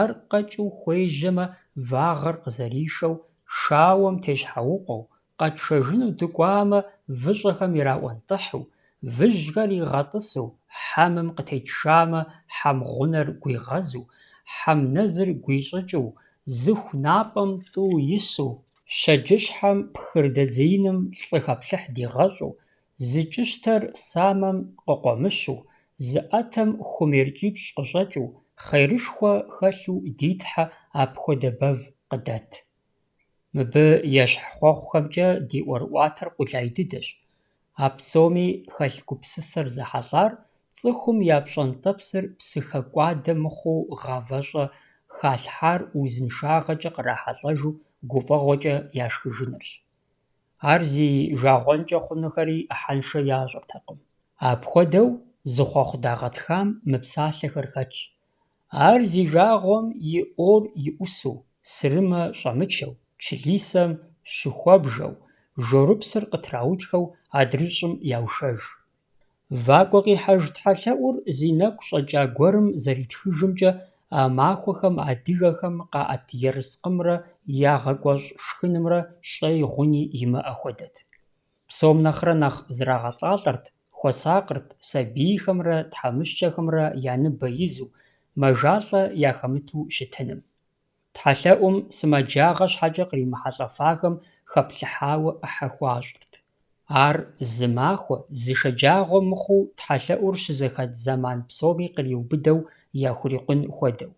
ар къэкӏыу хуежьэмэ, вагъэр къызэришэу, шауэм тещхьэукъуэу, къэтшэжыну дыкӏуамэ, выщӏэхэм ираӏуэнтӏыхьу, выжьхэр игъэтӏысу, хьэмым къытетшамэ, хьэмгъунэр гуигъэзу, хьэмнэзыр гуищӏыкӏыу, зыху напӏэм тӏу ису, щэджыщхьэм пхырдэдзеиным лӏыхэплъыхь дигъэщӏу, зы кӏыщтэр самэм къыкъуэмыщу, зы ӏэтэм хумеркӏипщӏ къыщӏэкӏыу, хъерышхуэ хэлъу дитхьэ апхуэдэ бэв къыдэт. Мыбы ещхь хъуэхъухэмкӏэ ди ӏуэрыӏуатэр къулей дыдэщ. А псоми хэлъ гупсысэр зэхьэлӏар цӏыхум я пщӏэнтӏэпсыр псыхэкӏуадэ мыхъуу гъавэщӏэ халъхьар узыншагъэкӏэ кърахьэлӏэжу гуфӏэгъуэкӏэ яшхыжынырщ. Ар зи жагъуэнкӏэ хъунухэри ӏыхьэншэ ящӏыртэкъым. Апхуэдэу зыхъуэхъу дагъэтхам мыпсалъэхэр хэтщ. Ар зи жагъуэм и ӏуор иӏусу, сырымэ щӏэмычэу, чылисэм щыхуэбжэу, жорыпсыр къытраутхэу адрыщӏым яушэж. Вакӏуэ къихьэж тхьэлъэӏур зи нэгу щӏэкӏа гуэрым зэритхыжымкӏэ, а махуэхэм адыгэхэм къаӏэт ерыскъымрэ ягъэкӏуэщӏ шхынымрэ щӏей гъуни имыӏэ хуэдэт. Псом нэхърэ нэхъ зрагъэлӏалӏэрт, хуэсакъырт сабийхэмрэ тхьэмыщкӏэхэмрэ я ныбэ изу, мэжалӏэ яхэмыту щытыным. Тхьэлъэӏум сымаджагъэ щхьэкӏэ къримыхьэлӏэфахэм хэплъыхьауэ ӏыхьэ хуащӏырт. Ар зы махуэ, зы шэджагъуэ мыхъуу тхьэлъэӏур щызэхэт зэман псоми къриубыдэу яхурикъун хуэдэу.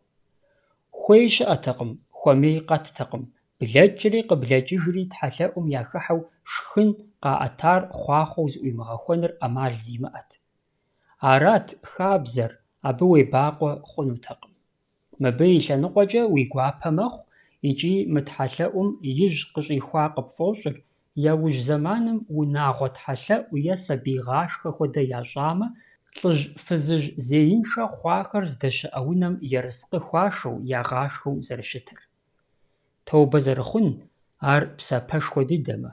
Хуей щыӏэтэкъым, хуэмей къэттэкъым, блэкӏри къыблэкӏыжри тхьэлъэӏум яхыхьэу шхын къаӏэтар хъуахъуэу зыӏуимыгъэхуэныр ӏэмал зимыӏэт. Арат хабзэр, абы уебакъуэ хъунутэкъым. Мыбы и лъэныкъуэкӏэ уи гуапэ мэхъу, икӏи мы тхьэлъэӏум ижь къыщӏихуа къыпфӏощӏыр, яужь зэманым унагъуэ тхьэлъэӏу е сабиygъашхэ хуэдэ ящӏамэ, лӏыжь-фызыжь зеиншэ хъуахэр здэщыӏэ унэм ерыскъы хуашэу, ягъашхэу зэрыщытыр. Тоубэ зэрыхъун, ар псапэшхуэ дыдэмэ.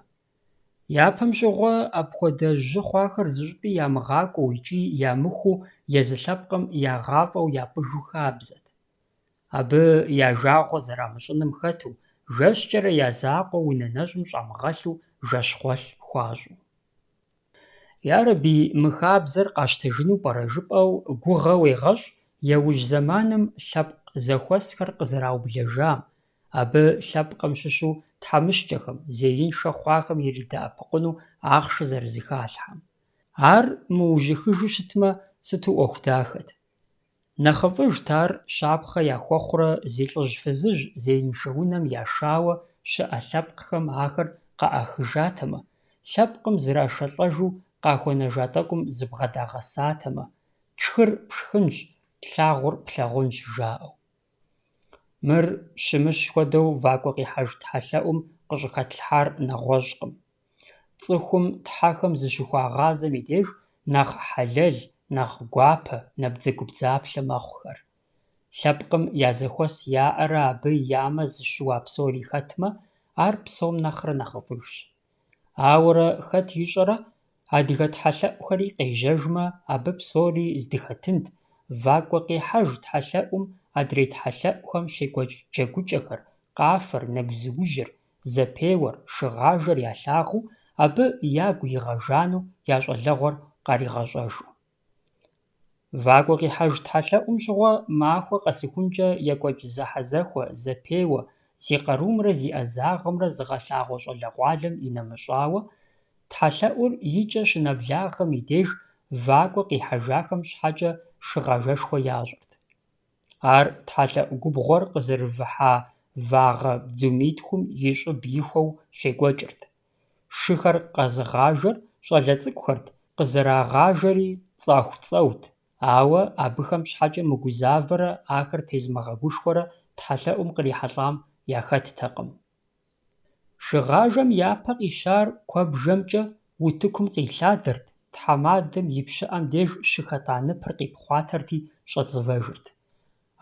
Япэм щыгъуэ апхуэдэ жьы хъуахэр зыщӏыпӏи ямыгъакӏуэу икӏи ямыхуу езы лъэпкъым ягъафӏэу япӏыжу хабзэт. Абы я жагъуэ зэрамыщӏыным хэту, жэщкӏэрэ я закъуэ уи нэнэщӏым щӏамыгъэлъу жэщхъуэлъ хуащӏу. Ярэби, мы хабзэр къащтэжыну пӏэрэ жыпӏэу гугъэ уегъэщӏ яужь зэманым лъэпкъ зэхуэсхэр къызэраублэжам, абы лъэпкъым щыщу тхьэмыщкӏэхэм, зеиншэ хъуахэм иридэӏэпыкъуну ахъшэ зэрызыхалъхьэм. Ар мыужьыхыжу щытмэ, сыту ӏуэху дахэт. Нэхъыфӏыжт ар щапхъэ яхуэхъурэ зи лӏыжь-фызыжь зеиншэ унэм яшауэ щыӏэ лъэпкъхэм ахэр къаӏэхыжатэмэ, лъэпкъым зрашэлӏэжу къахуэнэжа тӏэкӏум зыбгъэдагъэсатэмэ, «тшхыр пшхынщ, тлъагъур плъагъунщ» жаӏэу. Мыр щымыщ хуэдэу вакӏуэ къихьэж тхьэлъэӏум къыщӏыхэтлъхьар нэгъуэщӏкъым. Цӏыхум тхьэхэм зыщыхуагъазэм и деж нэхъ хьэлэл, нэхъ гуапэ, набдзэгубдзаплъэ мэхъухэр. Лъэпкъым я зэхуэс яӏэрэ абы ямэ зыщыуа псори хэтмэ, ар псом нэхърэ нэхъыфӏыжщ. Ауэрэ хэт ищӏэрэ, адыгэ тхьэлъэӏухэри къежьэжмэ, абы псори здыхэтынт, вакӏуэ къихьэж тхьэлъэӏум адрей тхьэлъэӏухэм щекӏуэкӏ джэгукӏэхэр, къафэр, нэгузыужьыр, зэпеуэр, шыгъажэр ялъагъуу, абы ягу игъэжану я щӏалэгъуэр къаригъэщӏэжу. Вакӏуэ къихьэж тхьэлъэӏум щыгъуэ махуэ къэсыхункӏэ екӏуэкӏ зэхьэзэхуэ, зэпеуэ, зи къарумрэ зи ӏэзагъымрэ зыгъэлъагъуэ щӏалэгъуалэм инэмыщӏауэ, тхьэлъэӏур икӏэ щынэблагъэм и деж вакӏуэ къихьэжахэм щхьэкӏэ шыгъажэшхуэ ящӏырт. Ар тхьэлъэӏу губгъуэр къызэрывыхьа вагъэ бдзумитхум и щӏыб ихуэу щекӏуэкӏырт. Шыхэр къэзыгъажэр щӏалэ цӏыкӏухэрт, къызэрагъажэри цӏэху-цӏэут, ауэ абыхэм щхьэкӏэ мыгузавэрэ ахэр тезмыгъэгушхуэрэ тхьэлъэӏум кърихьэлӏам яхэттэкъым. Шыгъажэм япэ къищар куэбжэмкӏэ утыкум къилъадэрт, тхьэмадэм и пщыӏэм деж щыхэта ныпыр къипхъуатэрти щӏэцӏывэжырт.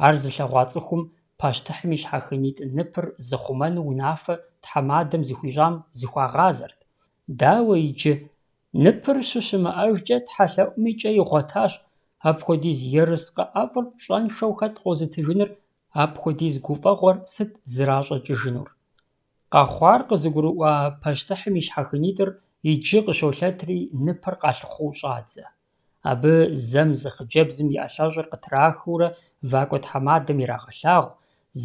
Ар зылъэгъуа цӏыхум пащтыхьым и щхьэхынитӏ ныпыр зыхъумэну унафэ тхьэмадэм зыхуищӏам зыхуагъазэрт. Дауэ иджы? Ныпыр щыщымыӏэжкӏэ тхьэлъэӏуми кӏэ игъуэтащ, апхуэдиз ерыскъы ӏэфӏыр пщӏэншэу хэт къозытыжыныр, апхуэдиз гуфӏэгъуэр сыт зращӏэкӏыжынур? Къэхъуар къызыгурыӏуа пащтыхьым и щхьэхынитӏыр иджы къыщолъэтри ныпыр къалъыхъуэу щӏадзэ. Абы зэм зы хъыджэбзым и ӏэлъэщӏыр къытрахыурэ вакӏуэ тхьэмадэм ирагъэлъагъу,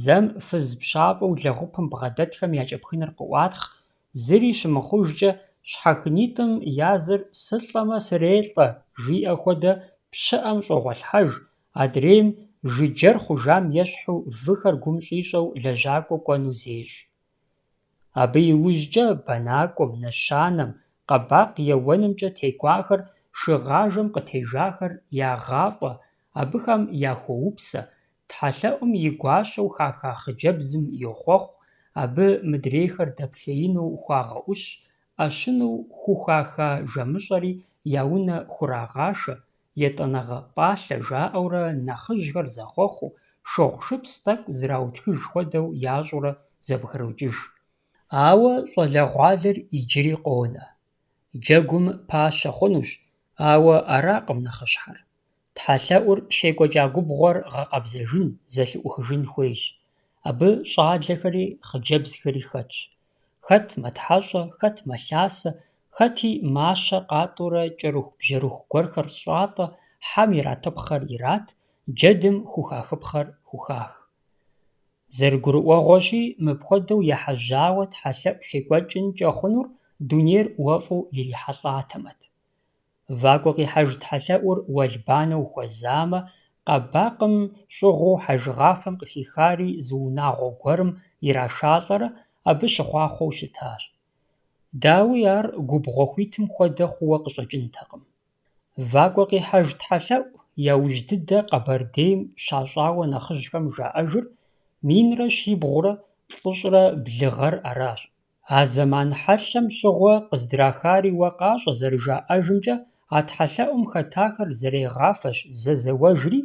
зэм фыз пщафӏэу лэгъупым бгъэдэтхэм я кӏэпхыныр къыӏуатхъ, зыри щымыхъужкӏэ щхьэхынитӏым языр «сылӏэмэ срелӏэ» жиӏэ хуэдэ пщыӏэм щӏогъуэлъхьэж, адрейм жыджэр хъужам ещхьу выхэр гум щӏищӏэу лэжьакӏуэ кӏуэну зещӏ. Абы иужькӏэ бэнакӏуэм, нэщанэм, къэбакъ е уэнымкӏэ текӏуахэр шыгъажэм къытежахэр ягъафӏэ, абыхэм яхуоупсэ, тхьэлъэӏум и гуащэу хаха хъыджэбзым йохъуэхъу, абы мыдрейхэр дэплъеину хуагъэӏущ, ӏэщыну хухаха жэмыщӏэри я унэ хурагъашэ, етӏэныгъэ пӏалъэ жаӏэурэ нэхъыжьхэр зэхъуэхъуу, шыгъушыпс тӏэкӏу зраутхыж хуэдэу ящӏурэ зэбгрокӏыж. Ауэ щӏалэгъуалэр иджыри къонэ. Джэгум пащэ хъунущ, ауэ аракъым нэхъыщхьэр. Тхьэлъэӏур щекӏуэкӏа губгъуэр гъэкъэбзэжын, зэлъыӏухыжын хуейщ. Абы щӏалэхэри хъыджэбзхэри хэтщ. Хэт мэтхьэщӏэ, хэт мэлъасэ, хэти мащэ къатӏыурэ кӏэрыхубжьэрыху гуэрхэр щӏатӏэ, хьэм иратыпхъэр ират, джэдым хухахыпхъэр хухах. Зэрыгурыӏуэгъуэщи, мыпхуэдэу ехьэжьауэ тхьэлъэӏу щекӏуэкӏынкӏэ хъунур дунейр уэфӏу ирихьэлӏатэмэт. Вакӏуэ къихьэж тхьэлъэӏур уэлбанэу хуэзамэ, къэбакъым щӏыгъуу хьэжыгъафэм къыхихари зы унагъуэ гуэрым ирашалӏэрэ, абы щыхъуахъуэу щытащ. Дауи ар губгъуэ-хуитым хуэдэ хъууэ къыщӏэкӏынтэкъым. Вакӏуэ къихьэж тхьэлъэӏу яужь дыдэ Къэбэрдейм щащӏауэ нэхъыжьхэм жаӏэжыр минрэ щибгъурэ лӀыщӀрэ блыгъэр аращ. А зэман хьэлъэм щыгъуэ къыздрахари уэ къащӀэ зэрыжаӀэжымкӀэ, а тхьэлъэӀум хэтахэр зэрегъафэщ зэзэуэжри,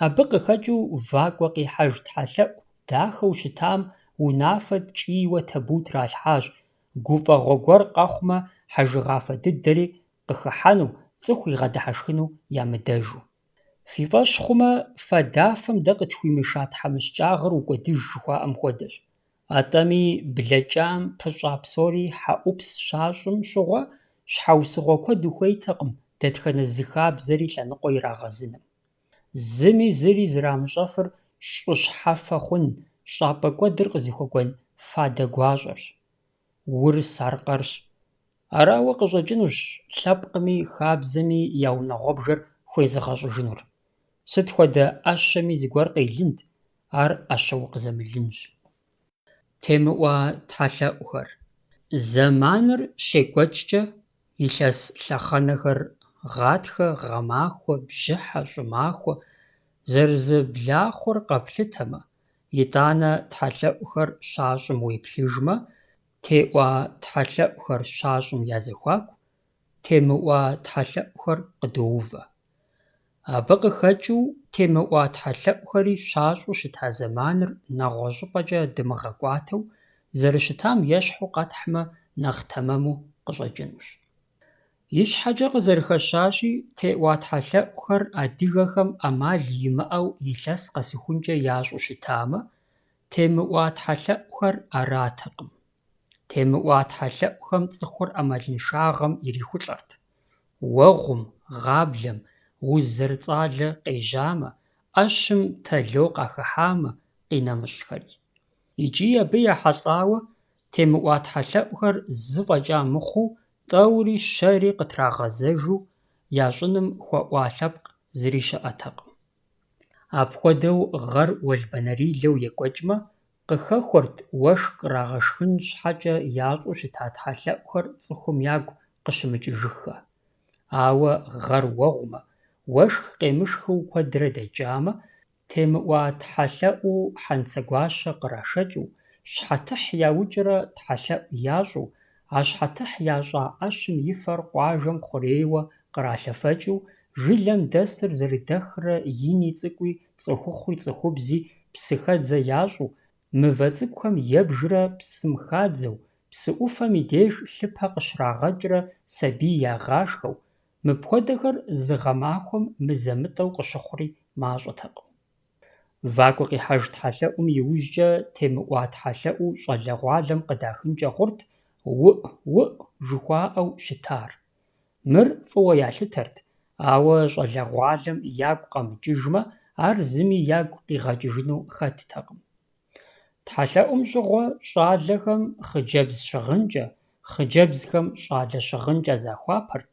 абы къыхэкӀыу вакӀуэ къихьэж тхьэлъэӀу дахэу щытам унафэ ткӀийуэ табу тралъхьащ, гуфӀэгъуэ гуэр къэхъумэ хьэжыгъафэ дыдэри къыхыхьэну, цӀыху игъэдыхьэшхыну ямыдэжу. Фи фӀэщ хъумэ, фэдафэм дэ къытхуимыша тхьэмыщкӀагъыр укӀуэдыж жыхуаӀэм хуэдэщ. АтӀэми блэкӀам пыщӀа псори хьэӀупс щащӀым щыгъуэ, щхьэусыгъуэ куэд ухуейтэкъым дэтхэнэ зы хабзэри лъэныкъуэ ирагъэзыным. Зыми зыри зырамыщӀэфыр щӀыщхьэфэ хъун, щӀапӀэ куэдыр къызыхуэкӀуэн фадэ гуащӀэрщ. Урыс аркъэрщ. Арауэ къыщӀэкӀынущ лъэпкъми хабзэми я унагъуэбжэр хуезыгъэщӀыжынур. Сыт хуэдэ Ӏэщэми зыгуэр къелынт, ар Ӏэщэу къызэмылынщ. Темыӏуа тхьэлъэӏухэр. Зэманыр щекӀуэкӀкӀэ, илъэс лъэхъэнэхэр гъатхэ, гъэмахуэ, бжьыхьэ, щӀымахуэ, зэрызэблахъуэр къэплъытэмэ, итӀанэ тхьэлъэӏухэр щащӀым уеплъыжмэ, теӏуа тхьэлъэӏухэр щащӀым язэхуаку, темыӏуа тхьэлъэӏухэр къыдоувэ. Абы къыхэкӀыу темыӏуа тхьэлъэӏухэри щащӀу щыта зэманыр нэгъуэщӀыпӀэкӀэ дымыгъэкӀуатэу, зэрыщытам ещхьу къэтхьмэ, нэхъ тэмэму къыщӀэкӀынущ. И щхьэкӀэ къызэрыхэщащи, теӏуа тхьэлъэӏухэр адыгэхэм Ӏэмал имыӀэу илъэс къэсыхункӀэ ящӀу щытамэ, темыӏуа тхьэлъэӏухэр аратэкъым. Темыӏуа тхьэлъэӏухэм цӀыхур Ӏэмалыншагъэм ирихулӀэрт. Уэгъум, гъаблэм, уз зэрыцӀалэ къежьамэ, Ӏэщым тэло къахыхьамэ, къинэмыщӀхэри. ИкӀи абы ехьэлӀауэ, темыӏуа тхьэлъэӏухэр зы фӀэкӀа мыхъуу, тӀэури щэри къытрагъэзэжу, ящӀыным хуэӀуа лъэпкъ зыри щыӀэтэкъым. Апхуэдэу гъэр уэлбанэрилэу екӀуэкӀмэ, къыхэхуэрт уэшх кърагъэшхын щхьэкӀэ ящӀу щыта тхьэлъэӀухэр цӀыхум ягу къыщымыкӀыжыххэ. Ауэ гъэр уэгъумэ, уэшх къемышхыу куэдрэ дэкӀамэ, темыӏуа тхьэлъэӏуу хьэнцэгуащэ кърашэкӀыу, щхьэтыхь яукӀрэ тхьэлъэӏу ящӀу, а щхьэтыхь ящӀа Ӏэщым и фэр къуажэм хъурейуэ къралъэфэкӀыу, жылэм дэсыр зэрыдэхрэ ини цӀыкӀуи, цӀыхухъуи цӀыхубзи псыхэдзэ ящӀу, мывэ цӀыкӀухэм ебжрэ псым хадзэу, псы Ӏуфэм и деж лъыпэ къыщрагъэкӀрэ сабий ягъашхэу, мыпхуэдэхэр зы гъэмахуэм мызэ-мытӀэу къыщыхъури мащӀэтэкъым. Вакӏуэ къихьэж тхьэлъэӏум иужькӏэ темыӏуа тхьэлъэӏуу щӏалэгъуалэм къыдахынкӏэ хъурт «уӏу-уӏу» жыхуаӏэу щытар. Мыр фӏыуэ ялъытэрт, ауэ щӏалэгъуалэм ягу къэмыкӏыжмэ, ар зыми ягу къигъэкӏыжыну хэттэкъым. Тхьэлъэӏум щыгъуэ щӏалэхэм хъыджэбз щыгъынкӏэ, хъыджэбзхэм щӏалэ щыгъынкӏэ захуапэрт,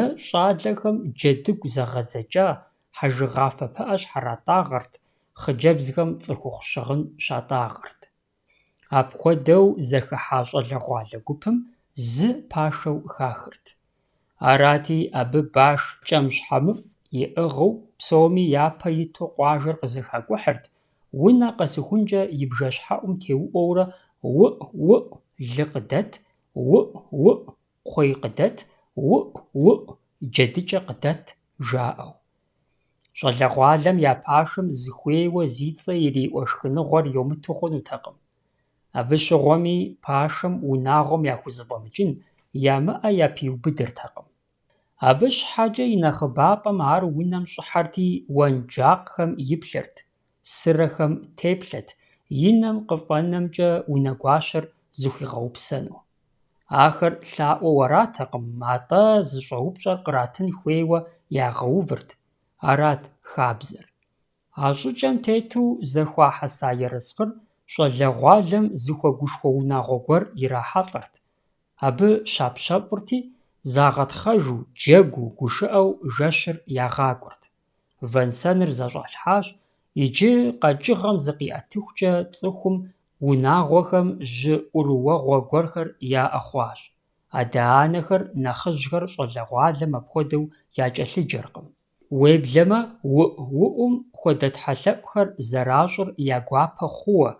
е щӏалэхэм джэдыгу зэгъэдзэкӏа, хьэжыгъафэ пыӏэ щхьэратӏагъэрт, хъыджэбзхэм цӏыхухъу щыгъын щатӏагъэрт. Апхуэдэу зэхыхьа щӏалэгъуалэ гупым зы пашэу хахырт. Арати, абы баш кӀэмщхьэмыфӀ иӀыгъыу, псоми япэ иту къуажэр къызэхакӀухьырт, унэ къэсыхункӀэ и бжэщхьэӀум теуӀуэурэ «уӏу-уӏу» лы къыдэт, «уӏу-уӏу» кхъуей къыдэт, «уӏу-уӏу» джэдыкӀэ къыдэт жаӀэу. ЩӀалэгъуалэм я пашэм зыхуейуэ зи цӀэ ириӀуэ шхыныгъуэр йомыту хъунутэкъым. Абы щыгъуэми пашэм унагъуэм яхузэфӀэмыкӀын, ямыӀэ япиубыдыртэкъым. Абы щхьэкӀэ и нэхъыбапӀэм ар унэм щӀыхьэрти, уэнджакъхэм иплъырт, сырэхэм теплъэт, и нэм къыфӀэнэмкӀэ унэгуащэр зыхуигъэупсэну. Ахэр лъаӀуэу аратэкъым, атӀэ зыщӀэупщӀэр къратын хуейуэ ягъэувырт, арат хабзэр. А щӀыкӀэм тету зэхуахьэса ерыскъыр щӀалэгъуалэм зыхуэгушхуэ унагъуэ гуэр ирахьэлӀэрт. Абы щапщэфӀырти, загъэтхъэжу, джэгуу, гушыӀэу жэщыр ягъакӀуэрт. Вэнсэныр зэщӀалъхьащ, иджы къэкӀыгъэм зыкъиӀэтыхукӀэ цӀыхум унагъуэхэм жьы Ӏурыуэгъуэ гуэрхэр яӀэ хъуащ. Адэ-анэхэр, нэхъыжьхэр щӀалэгъуалэм апхуэдэу якӀэлъыджэркъым. Уеблэмэ, «уӏу-уӏум» хуэдэ тхьэлъэӏухэр зэращӏыр я гуапэ хъууэ,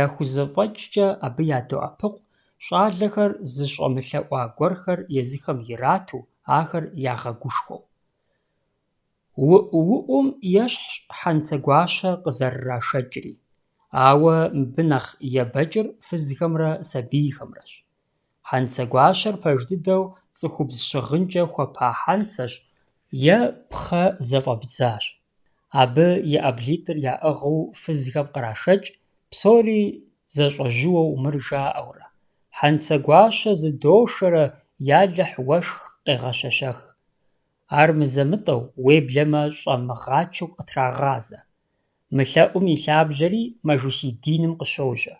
Яхузэфӏэкӏкӏэ абы ядоӏэпыкъу щӏалэхэр зыщӏэмылъэӏуа гуэрхэр езыхэм ирату, ахэр ягъэгушхуэу. УӀум ещхьщ хьэнцэгуащэ къызэрырашэкӏри, ауэ мыбы нэхъ ебэкӏыр фызхэмрэ сабийхэмрэщ. Хьэнцэгуащэр пэж дыдэу цӏыхубз щыгъынкӏэ хуэпа хьэнцэщ е пхъэ зэфӏэбдзащ. Абы и ӏэблитӏыр яӏыгъыу фызхэм кърашэкӏ, псори зэщӏэжьыуэу мыр жаӏэурэ. Хьэнцэгуащэ зыдошэрэ, ялыхь уэшх къегъэщэщэх. Ар мызэмытӏэу, уеблэмэ щӏэмыгъачэу къытрагъазэ. Мылъэӏум и лъабжьэри мэжусей диным къыщожьэ.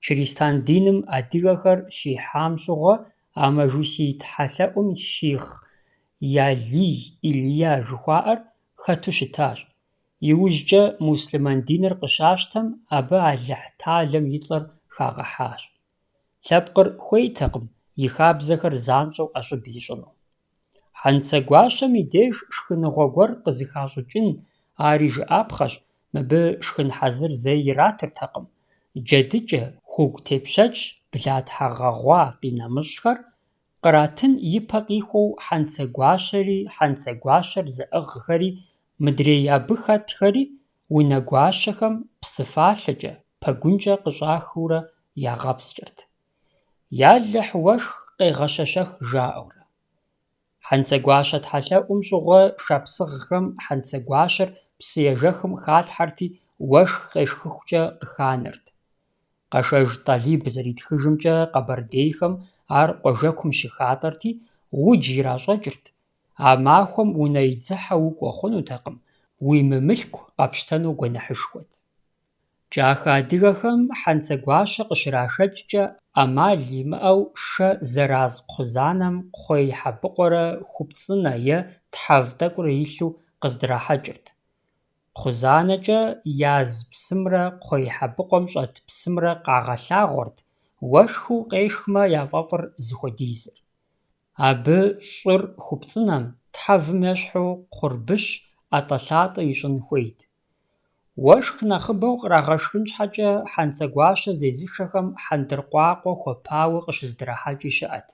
Чырестан диным адыгэхэр щихьам щыгъуэ а мэжусей тхьэлъэӏум щихъ Ялий, Илия жыхуаӏэр хэту щытащ. Иужькӏэ муслъымэн диныр къыщащтэм, абы Алыхь талэм и цӏэр хагъэхьащ. Лъэпкъыр хуейтэкъым и хабзэхэр занщӏэу ӏэщӏыб ищӏыну. Хьэнцэгуащэм и деж шхыныгъуэ гуэр къызыхащӏыкӏын, ари жыӏапхъэщ, мыбы шхын хьэзыр зэи иратыртэкъым. Джэдыкӏэ, хугу тепщэч, блатхьэ-гъэгъуа къинэмыщӏхэр къратын ипэ къихуэу хьэнцэгуащэри, хьэнцэгуащэр зыӏыгъхэри, мыдрей абы хэтхэри унэгуащэхэм псыфалъэкӏэ, пэгункӏэ къыщӏахыурэ ягъэпскӏырт. Ялыхь уэшх къегъэщэщэх жаӏэурэ. Хьэнцэгуащэ тхьэлъэӏум щыгъуэ шапсыгъхэм хьэнцэгуащэр псыежэхым халъхьэрти, уэшх къешхыхукӏэ къыханэрт. Къэшэж Талиб зэритхыжымкӏэ, къэбэрдейхэм ар къуажэкум щыхатӏэрти, удж иращӏэкӏырт. А махуэм унэ идзыхьэ укӏуэ хъунутэкъым, уи мымылъку къэпщтэну гуэныхьышхуэт. Кӏахэ адыгэхэм хьэнцэгуащэ къыщрашэкӏкӏэ, ӏэмал имыӏэу шэ зэраз кхъузанэм кхъуей хьэбыкъуэрэ хупцӏынэ е тхьэв тӏэкӏурэ илъу къыздрахьэкӏырт. Кхъузанэкӏэ яз псымрэ кхъуей хьэбыкъуэм щӏэт псымрэ къагъэлъагъуэрт, уэшхыу къешхмэ яфӏэфӏыр зыхуэдизыр. Абы щӏыр хупцӏынэм, тхьэвым ещхьу кхъурбыщ, ӏэтӏэ-лъатӏэ ищӏын хуейт. Уэшх нэхъыбэу кърагъэшхын щхьэкӏэ, хьэнцэгуащэ зезышэхэм хьэндыркъуакъуэ хуэпауэ къыщыздрахьэкӏи щыӏэт.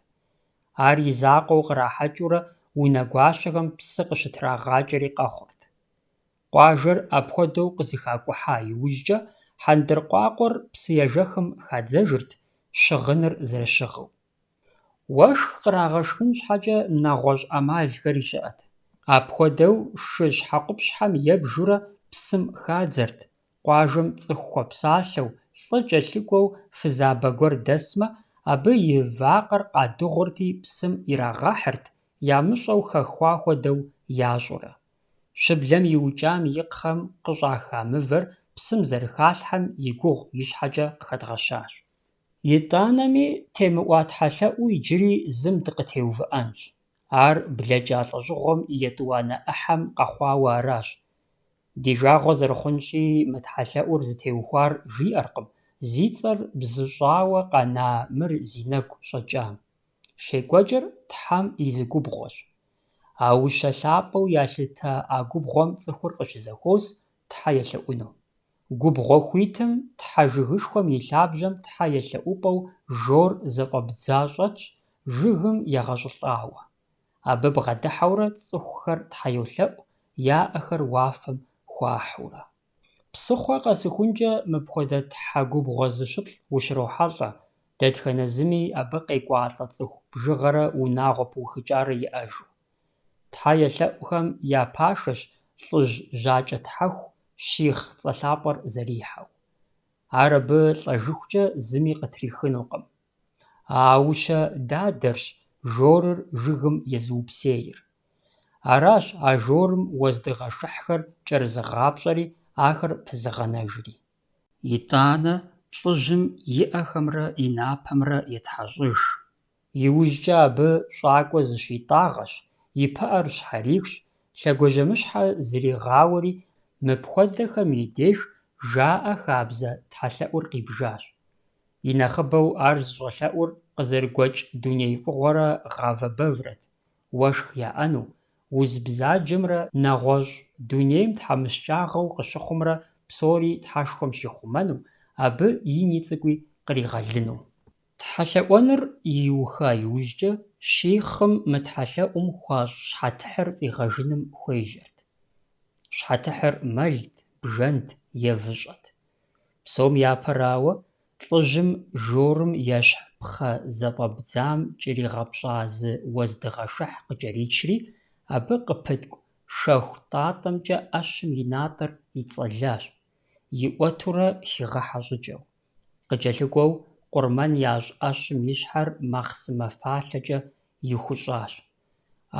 Ар и закъуэу кърахьэкӏыурэ унэгуащэхэм псы къыщытрагъакӏэри къэхъурт. Къуажэр апхуэдэу къызыхакӏухьа иужькӏэ, хьэндыркъуакъуэр псыежэхым хадзэжырт, щыгъыныр зэрыщыгъыу. Уэшх кърагъэшхын щхьэкӏэ нэгъуэщӏ ӏэмалхэри щыӏэт. Апхуэдэу шы щхьэкъупщхьэм ебжурэ псым хадзэрт, къуажэм цӏыху хуэпсалъэу, лӏы кӏэлъыкӏуэу фызабэ гуэр дэсмэ, абы и вакъэр къадыгъурти, псым ирагъэхьырт, ямыщӏэу хэхуа хуэдэу ящӏурэ. Щыблэм иукӏам икхъэм къыщӏаха мывэр псым зэрыхалъхьэм и гугъу и щхьэкӏэ къыхэдгъэщащ. ИтӀанэми темыӀуа тхьэлъэӀуу иджыри зым дыкъытеувыӀэнщ. Ар блэкӀа лӀэщӀыгъуэм и етӀуанэ Ӏыхьэм къэхъуауэ аращ. Ди жагъуэ зэрыхъунщи, мы тхьэлъэӀур зытеухуар жиӀэркъым, зи цӀэр бзыщӀауэ къэна мыр зи нэгу щӀэкӀам. ЩекӀуэкӀыр Тхьэм и зы губгъуэщ. А ущэ лъапӀэу ялъытэ а губгъуэм цӀыхур къыщызэхуос Тхьэ елъэӀуну. Губгъуэ хуитым Тхьэ жыгышхуэм и лъабжьэм Тхьэ елъэӀупӀэу жор зэфӀэбдза щӀэтщ, жыгым егъэщӀылӀауэ. Абы бгъэдыхьэурэ цӀыхухэр Тхьэ йолъэӀу, яӀэхэр уафэм хуахьыурэ. Псыхъуэ къэсыхункӀэ мыпхуэдэ Тхьэ губгъуэ зыщыплӏ ущрохьэлӀэ, дэтхэнэ зыми абы къекӀуалӀэ цӀыху бжыгъэрэ унагъуэ пыухыкӀарэ иӀэжу. Тхьэ елъэӀухэм я пашэщ лӀыжь жьакӀэ тхьэху, щихъ цӀэлъапӀэр зэрихьэу. Ар абы лӀэжыхукӀэ зыми къытрихынукъым. Аущэ дадэрщ жорыр жыгым езыупсейр. Аращ а жорым уэздыгъэшыхьхэр кӀэрызыгъапщӀэри, ахэр пызыгъэнэжри. ИтӀанэ лӀыжьым и Ӏэхэмрэ и напэмрэ етхьэщӀыж. ИужькӀэ абы щӀакӀуэ зыщитӀагъэщ, и пыӀэр щхьэрихущ, лъэгуажьэмыщхьэ зригъауэри, мыпхуэдэхэм и деж жаӀэ хабзэ тхьэлъэӀур къибжащ. И нэхъыбэу ар зыщӀэлъэӀур къызэрыгуэкӀ дуней фӀыгъуэрэ гъавэ-бэврэт, уэшх яӀэну, уз бзаджэмрэ нэгъуэщӀ дунейм тхьэмыщкӀагъэу къыщыхъумрэ псори тхьэшхуэм щихъумэну, абы ини цӀыкӀуи къригъэлыну. ТхьэлъэӀуэныр иуха иужькӀэ, щихъым мы тхьэлъэӀум хуащӀ щхьэтыхьыр фӀигъэжыным хуежьэрт. Щхьэтыхьыр мэлт, бжэнт е выщӀэт. Псом япэрауэ, лӀыжьым жорым ещхь пхъэ зэфӀэбдзам кӀэригъэпщӀа зы уэздыгъэшыхь къыкӀэричри, абы къыпыткӀу шэху тӀатӀэмкӀэ Ӏэщым и натӀэр ицӀэлащ, иӀуэтурэ хигъэхьэщӀыкӀэу. КъыкӀэлъыкӀуэу къурмэн ящӀ Ӏэщым и щхьэр махъсымэ фалъэкӀэ ихущӀащ.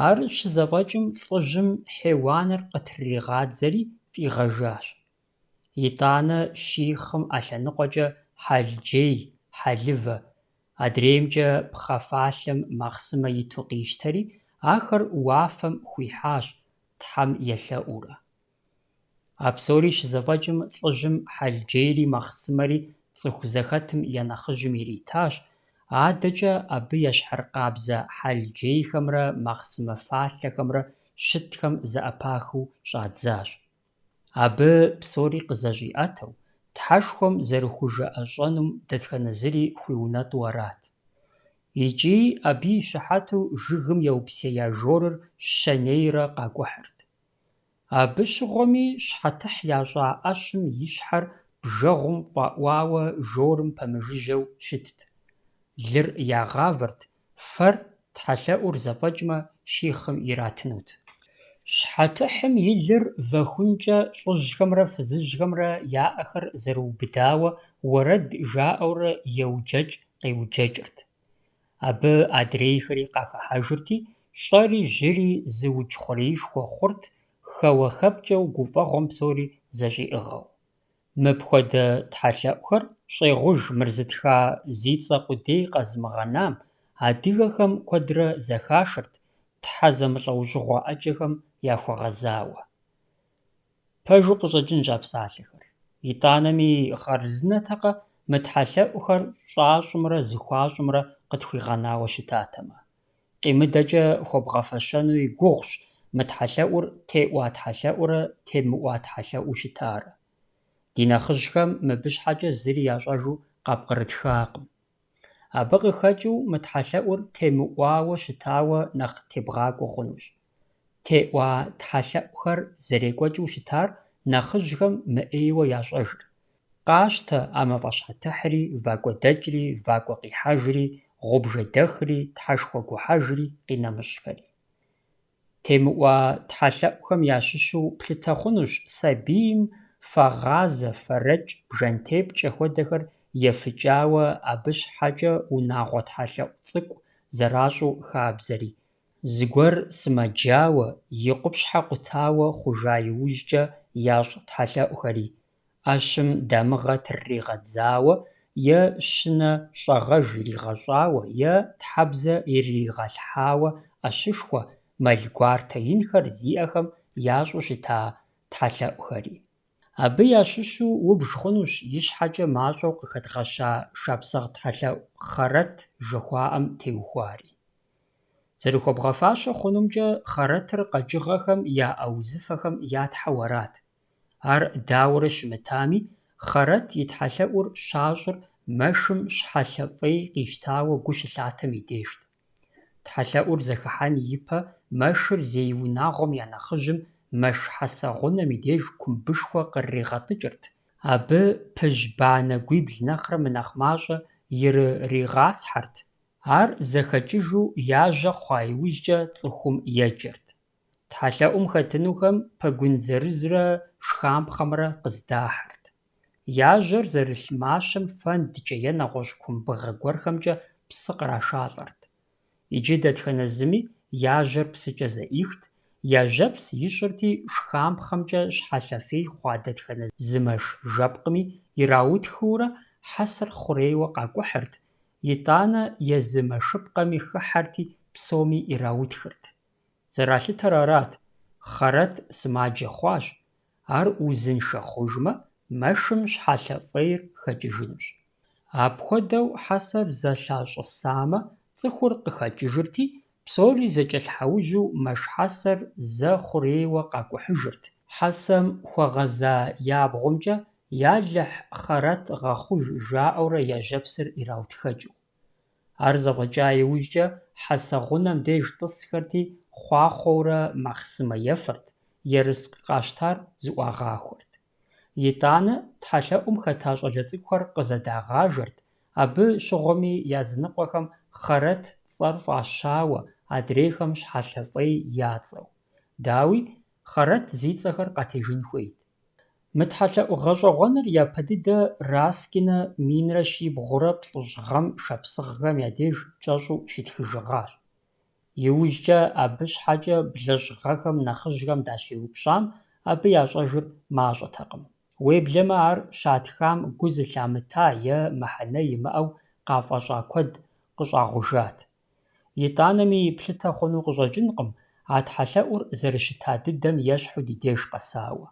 Ар щызэфӀэкӀым лӀыжьым хьеуаныр къытригъадзэри фӀигъэжащ. ИтӀанэ щихъым Ӏэ лъэныкъуэкӀэ хьэлджей, хьэлывэ, адреймкӀэ пхъэфалъэм махъсымэ иту къищтэри, ахэр уафэм хуихьащ, Тхьэм елъэӀуурэ. А псори щызэфӀэкӀым лӀыжьым хьэлджейри махъсымэри цӀыху зэхэтым я нэхъыжьым иритащ, адэкӀэ абы ещхьыркъабзэ хьэлджейхэмрэ махъсымэ фалъэхэмрэ щытхэм зэӀэпахыу щӀадзащ. Абы псори къызэщӀиӀэтэу, тхьэшхуэм зэрыхужыӀэщӀэнум дэтхэнэ зыри хуиунэтӀу арат. ИкӀи абы и щыхьэту жыгым еупсея жорыр щэнейрэ къакӀухьырт. Абы щыгъуэми щхьэтыхь ящӀа Ӏэщым и щхьэр бжэгъум фӀэӀуауэ жорым пэмыжыжьэу щытт. Лыр ягъавэрт, фэр тхьэлъэӀур зэфӀэкӀмэ щихъым иратынут. Щхьэтыхьым и лыр вэхункӀэ лӀыжьхэмрэ фызыжьхэмрэ я Ӏэхэр зэрыубыдауэ уэрэд жаӀэурэ еуджэкӀ къеуджэкӀырт. Абы адрейхэри къахыхьэжырти, щӀэри жьыри зы удж хъурейшхуэ хъурт, хэуэхэпкӀэу гуфӀэгъуэм псори зэщӀиӀыгъэу. Мыпхуэдэ тхьэлъэӀухэр щӀегъуж мырзытха зи цӀэ къудей къэзмыгъэнам, адыгэхэм куэдрэ зэхашырт, тхьэ зэмылӀэужьыгъуэ Ӏэджэхэм яхуэгъэзауэ. Пэжу къыщӀэкӀынщ а псалъэхэр. ИтӀанэми хъарзынэтэкъэ мы тхьэлъэӀухэр щӀащӀымрэ зыхуащӀымрэ къытхуигъэнауэ щытатэмэ. КъимыдэкӀэ хуэбгъэфэщэнуи гугъущ мы тхьэлъэӀур теӀуа тхьэлъэӀурэ темыӀуа тхьэлъэӀуу щытарэ. Ди нэхъыжьхэм мыбы щхьэкӀэ зыри ящӀэжу къапкърытхакъым. Абы къыхэкӀыу мы тхьэлъэӀур темыӀуауэ щытауэ нэхъ тебгъакӀуэ хъунущ. Теӏуа тхьэлъэӏухэр зэрекӏуэкӏыу щытар нэхъыжьхэм мыӏейуэ ящӏэжыр. Къащтэ а мафӏэщхьэтыхьри, вакӏуэдэкӏри, вакӏуэ къихьэжри, гъубжэдэхри, тхьэшхуэ гухьэжри къинэмыщӏхэри. Темыӏуа тхьэлъэӏухэм ящыщу плъытэ хъунущ сабийм фэгъазэ, фэрэкӏ, бжэнтепкӏ хуэдэхэр ефыкӏауэ абы щхьэкӏэ унагъуэ тхьэлъэӏу цӏыкӏу зэращӏу хабзэри, зыгуэр сымаджауэ, и къупщхьэ къутауэ хъужа иужькӏэ ящӏ тхьэлъэӏухэри, ӏэщым дамыгъэ трыригъэдзауэ, е щынэ щӏэгъэж иригъэщӏауэ, е тхьэбзэ ириригъэлъхьауэ ӏэщышхуэ, мэл гуартэ инхэр зиӏэхэм ящӏу щыта тхьэлъэӏухэри. Абы ящыщу убж хъунущ и щхьэкӏэ мащӏэу къыхэдгъэща шапсыгъ тхьэлъэӏу Хъэрэт жыхуаӏэм теухуари. Зэрыхуэбгъэфащэ хъунумкӏэ хъэрэтыр къэкӏыгъэхэм я ӏэузыфэхэм ятхьэу арат. Ар дауэрэ щымытами, Хъэрэт и тхьэлъэӏур щащӏыр мэшым щхьэлъэфӏей къищтауэ гу щылъатэм и дежт. Тхьэлъэӏур зэхыхьэн ипэ мэшыр зей унагъуэм я нэхъыжьым мэш хьэсэгъунэм и деж кумбышхуэ къриригъэтӏыкӏырт, абы пыжь банэ-гуибл нэхърэ мынэхъ мащӏэ ирыригъасхьэрт, ар зэхэкӏыжу яжьэ хъуа иужькӏэ цӏыхум еджэрт. Тхьэлъэӏум хэтынухэм пэгун зырызрэ шхампхъэмрэ къыздахьырт. Яжьэр зэрылъ мащэм фэндкӏэ е нэгъуэщӏ кумбыгъэ гуэрхэмкӏэ псы кърашалӏэрт. Иджы дэтхэнэ зыми яжьэр псыкӏэ зэӏихт, яжьэпс ищӏырти шхампхъэмкӏэ щхьэлъэфей хъуа дэтхэнэ зы мэш жэпкъми ираутхыурэ хьэсэр хъурейуэ къакӏухьырт, итӏанэ езы мэшыпкъэми хыхьэрти псоми ираутхырт. Зэралъытэр арат: Хъэрэт сымаджэ хъуащ, ар узыншэ хъужмэ, мэшым щхьэлъэфӏейр хэкӏыжынущ. Апхуэдэу хьэсэр зэлъащӏысамэ, цӏыхур къыхэкӏыжырти, псори зэкӏэлъхьэужьу мэш хьэсэр зэ хъурейуэ къакӏухьыжырт. Хьэсэм хуэгъэза ябгъумкӏэ ялыхь хъэрэт гъэхъуж жаӀэурэ ежьэпсыр ираутхэкӀыу. Ар зэфӀэкӀа иужькӀэ хьэсэгъунэм деж тӀысхэрти, хъуахъуэурэ махъсымэ ефэрт, ерыскъ къащтар зыӀуагъахуэрт. ИтӀанэ тхьэлъэӀум хэта щӀалэ цӀыкӀухэр къызэдагъажэрт, абы щыгъуэми языныкъуэхэм хъэрэт цӀэр фӀащауэ, адрейхэм щхьэлъэ-фӀей яцӀэу. Дауи, хъэрэт зи цӀэхэр къатежын хуейт. Мы тхьэлъэӀу гъэщӀэгъуэныр япэ дыдэ Раскинэ минрэ щибгъурэ плӀыщӀ гъэм шапсыгъхэм я деж кӀэщӀу щитхыжыгъащ. ИужькӀэ абы щхьэкӀэ блэщӀ гъэхэм нэхъыжьхэм дащеупщӀам, абы ящӀэжыр мащӀэтэкъым. Уеблэмэ, ар щатхам гу зылъамыта е мыхьэнэ имыӀэу къафӀэщӀа куэд къыщӀагъужат. ИтӀанэми плъытэ хъуну къыщӀэкӀынкъым, а тхьэлъэӀур зэрыщыта дыдэм ещхьу ди деж къэсауэ.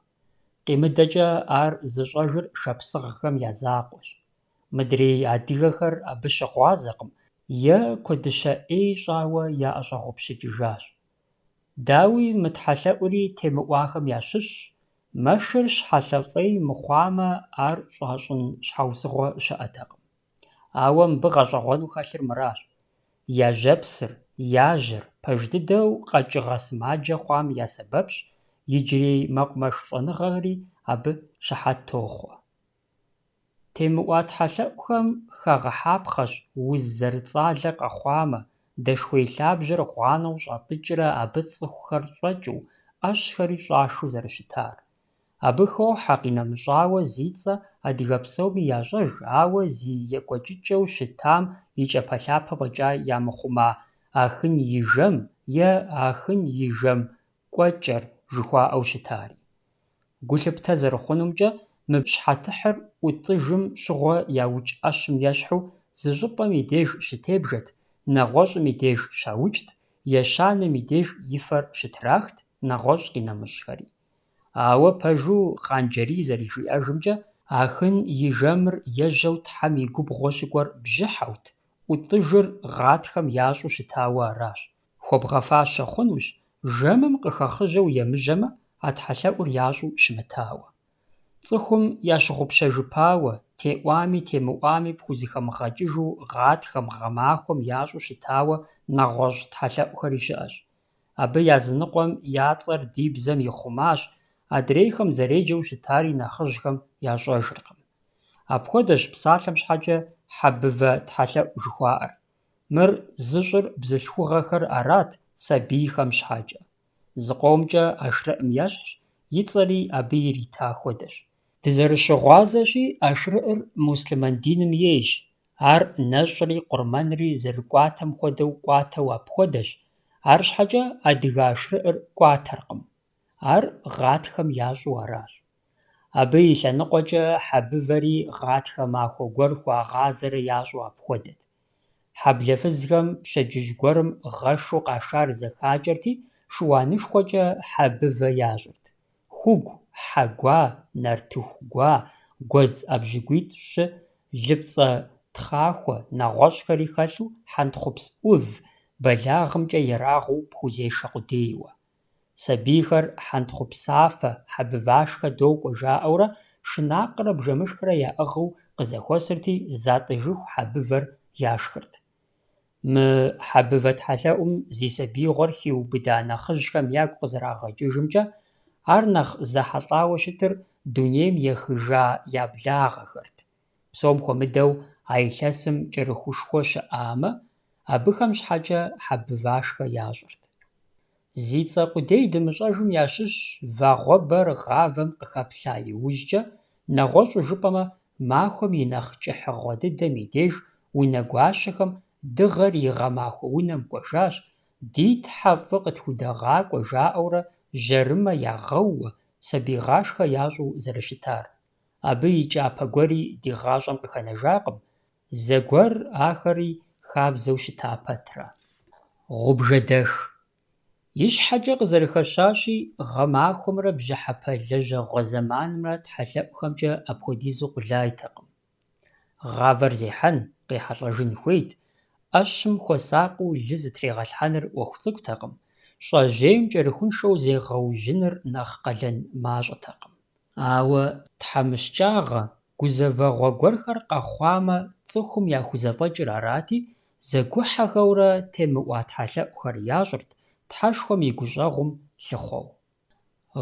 КъимыдэкӀэ, ар зыщӀэжыр шапсыгъхэм я закъуэщ. Мыдрей адыгэхэр абы щыгъуазэкъым, е куэдыщэ Ӏей щӀауэ яӀэщӀэгъупщыкӀыжащ. Дауи, мы тхьэлъэӀури темыӀуахэм ящыщщ, мэшыр щхьэлъэ-фӀей мыхъуамэ, ар щӀащӀын щхьэусыгъуэ щыӀэтэкъым. Ауэ мыбы гъэщӀэгъуэну хэлъыр мыращ: яжьэпсыр, яжьэр пэж дыдэу къэкӀыгъэ сымаджэ хъуам я сэбэпщ, иджырей мэкъумэш щӀэныгъэри абы щыхьэт тохъуэ. ТемыӀуа тхьэлъэӀухэм хэгъэхьапхъэщ уз зэрыцӀалэ къэхъуамэ, дэшхуей лъабжьэр гъуанэу щӀатӀыкӀрэ абы цӀыхухэр щӀэкӀыу, Ӏэщхэри щӀашэу зэрыщытар. Абы хохьэ къинэмыщӀауэ зи цӀэ адыгэ псоми ящӀэж, ауэ зи екӀуэкӀыкӀэу щытам и кӀэпэлъапэ фӀэкӀа ямыхъума «Ахын и жэм» е «Ахын и жэм кӀуэкӀэр» жыхуаӀэу щытари. Гу лъыптэ зэрыхъунумкӀэ, мы щхьэтыхьыр ӀутӀыжым щыгъуэ яукӀ Ӏэщым ещхьу зы щӀыпӀэм и деж щытебжэт, нэгъуэщӀым и деж щаукӀт, ещанэм и деж и фэр щытрахт, нэгъуэщӀ къинэмыщӀхэри. Ауэ пэжу Кхъанджэрий зэрижиӀэжымкӀэ, Ахын и жэмыр ежьэу Тхьэм и губгъуэ щыкӀуэр бжьыхьэут, ӀутӀыжыр гъатхэм ящӀу щытауэ аращ. Хуабгъэфащэ хъунущ, жэмым къыхэхъыжьэу емыжьэмэ, а тхьэлъэӀур ящӀу щымытауэ. ЦӀыхум ящыгъупщэжыпауэ, теӀуами темыӀуами пхузыхэмыгъэкӀыжу гъатхэм, гъэмахуэм ящӀу щытауэ нэгъуэщӀ тхьэлъэӀухэри щыӀэщ. Абы языныкъуэм я цӀэр ди бзэм ихъумащ, адрейхэм зэреджэу щытари нэхъыжьхэм ящӀэжыркъым. Апхуэдэщ псалъэм щхьэкӀэ хьэбывэ тхьэлъэӀу жыхуаӀэр. Мыр зыщӀыр бзылъхугъэхэр арат сабийхэм щхьэкӀэ. ЗыкъомкӀэ Ашрыӏым ещхьщ, и цӀэри абы ирита хуэдэщ. Дызэрыщыгъуазэщи, Ашрыӏыр муслъэман диным ейщ. Ар нэщӀри къурмэнри зэрыкӀуатэм хуэдэу кӀуатэу апхуэдэщ, арщхьэкӀэ адыгэ Ашрыӏыр кӀуатэркъым. Ар гъатхэм ящӀу аращ. Абы и лъэныкъуэкӀэ хьэбывэри гъатхэ махуэ гуэр хуагъазэрэ ящӀу апхуэдэт. Хьэблэ фызхэм пщэдджыжь гуэрым гъэшу къашар зэхакӀэрти, шыуанышхуэкӀэ хьэбывэ ящӀырт. Хугу, хьэгуа, нартыху гуа, гуэдз ӀэбжьыгуитӀ щы, лыпцӀэ тхъахуэ, нэгъуэщӀхэри хэлъу хьэнтхъупс Ӏув, бэлагъымкӀэ ерагъыу пхузешэ къудейуэ. Сабийхэр хьэнтхъупсафэ, хьэбывашхэ докӀуэ жаӀэурэ, шынакърэ бжэмышхрэ яӀыгъыу къызэхуэсырти, затӀыжыху хьэбывэр яшхырт. Мы хьэбывэ тхьэлъэӀум зи сабиигъуэр хиубыда нэхъыжьхэм ягу къызэрагъэкӀыжымкӀэ, ар нэхъ зэхьэлӀауэ щытыр дунейм ехыжа я благъэхэрт. Псом хуэмыдэу а илъэсым кӀэрыхушхуэ щыӀамэ, абыхэм щхьэкӀэ хьэбывашхэ ящӀырт. Зи цӀэ къудей дымыщӀэжым ящыщщ вагъуэбэр гъавэм къыхэплъа иужькӀэ, нэгъуэщӀу жыпӀэмэ, махуэм и нэхъ кӀыхьыгъуэ дыдэм и деж унэ гуащэхэм дыгъэр и гъэмахуэ унэм кӀуэжащ, ди тхьэ фӀы къытхудэгъакӀуэ жаӀэурэ жьэрымэ ягъэууэ, сабиигъашхэ ящӀу зэрыщытар. Абы и кӀапэ гуэри ди гъащӀэм къыхэнэжакъым, зэгуэр ахэри хабзэу щыта пэтрэ. Гъубжэдэх. И щхьэкӀэ къызэрыхэщащи, гъэмахуэмрэ бжьыхьэпэ лэжьэгъуэ зэманымрэ тхьэлъэӀухэмкӀэ апхуэдизу къулайтэкъым. Гъавэр зехьэн, къехьэлӀэжын хуейт, Ӏэщым хуэсакъыу лы зытрегъэлъхьэныр Ӏуэху цӀыкӀутэкъым, щӀэжьейм кӀэрыхуншэу зегъэужьыныр нэхъ къэлэн мащӀэтэкъым. Ауэ тхьэмыщкӏагъэ, гузэвэгъуэ гуэрхэр къэхъуамэ, цӏыхум яхузэфӏэкӏыр арати, зэгухьэхэурэ темыӏуа тхьэлъэӏухэр ящӏырт, тхьэшхуэм и гущӏэгъум лъыхъуэу.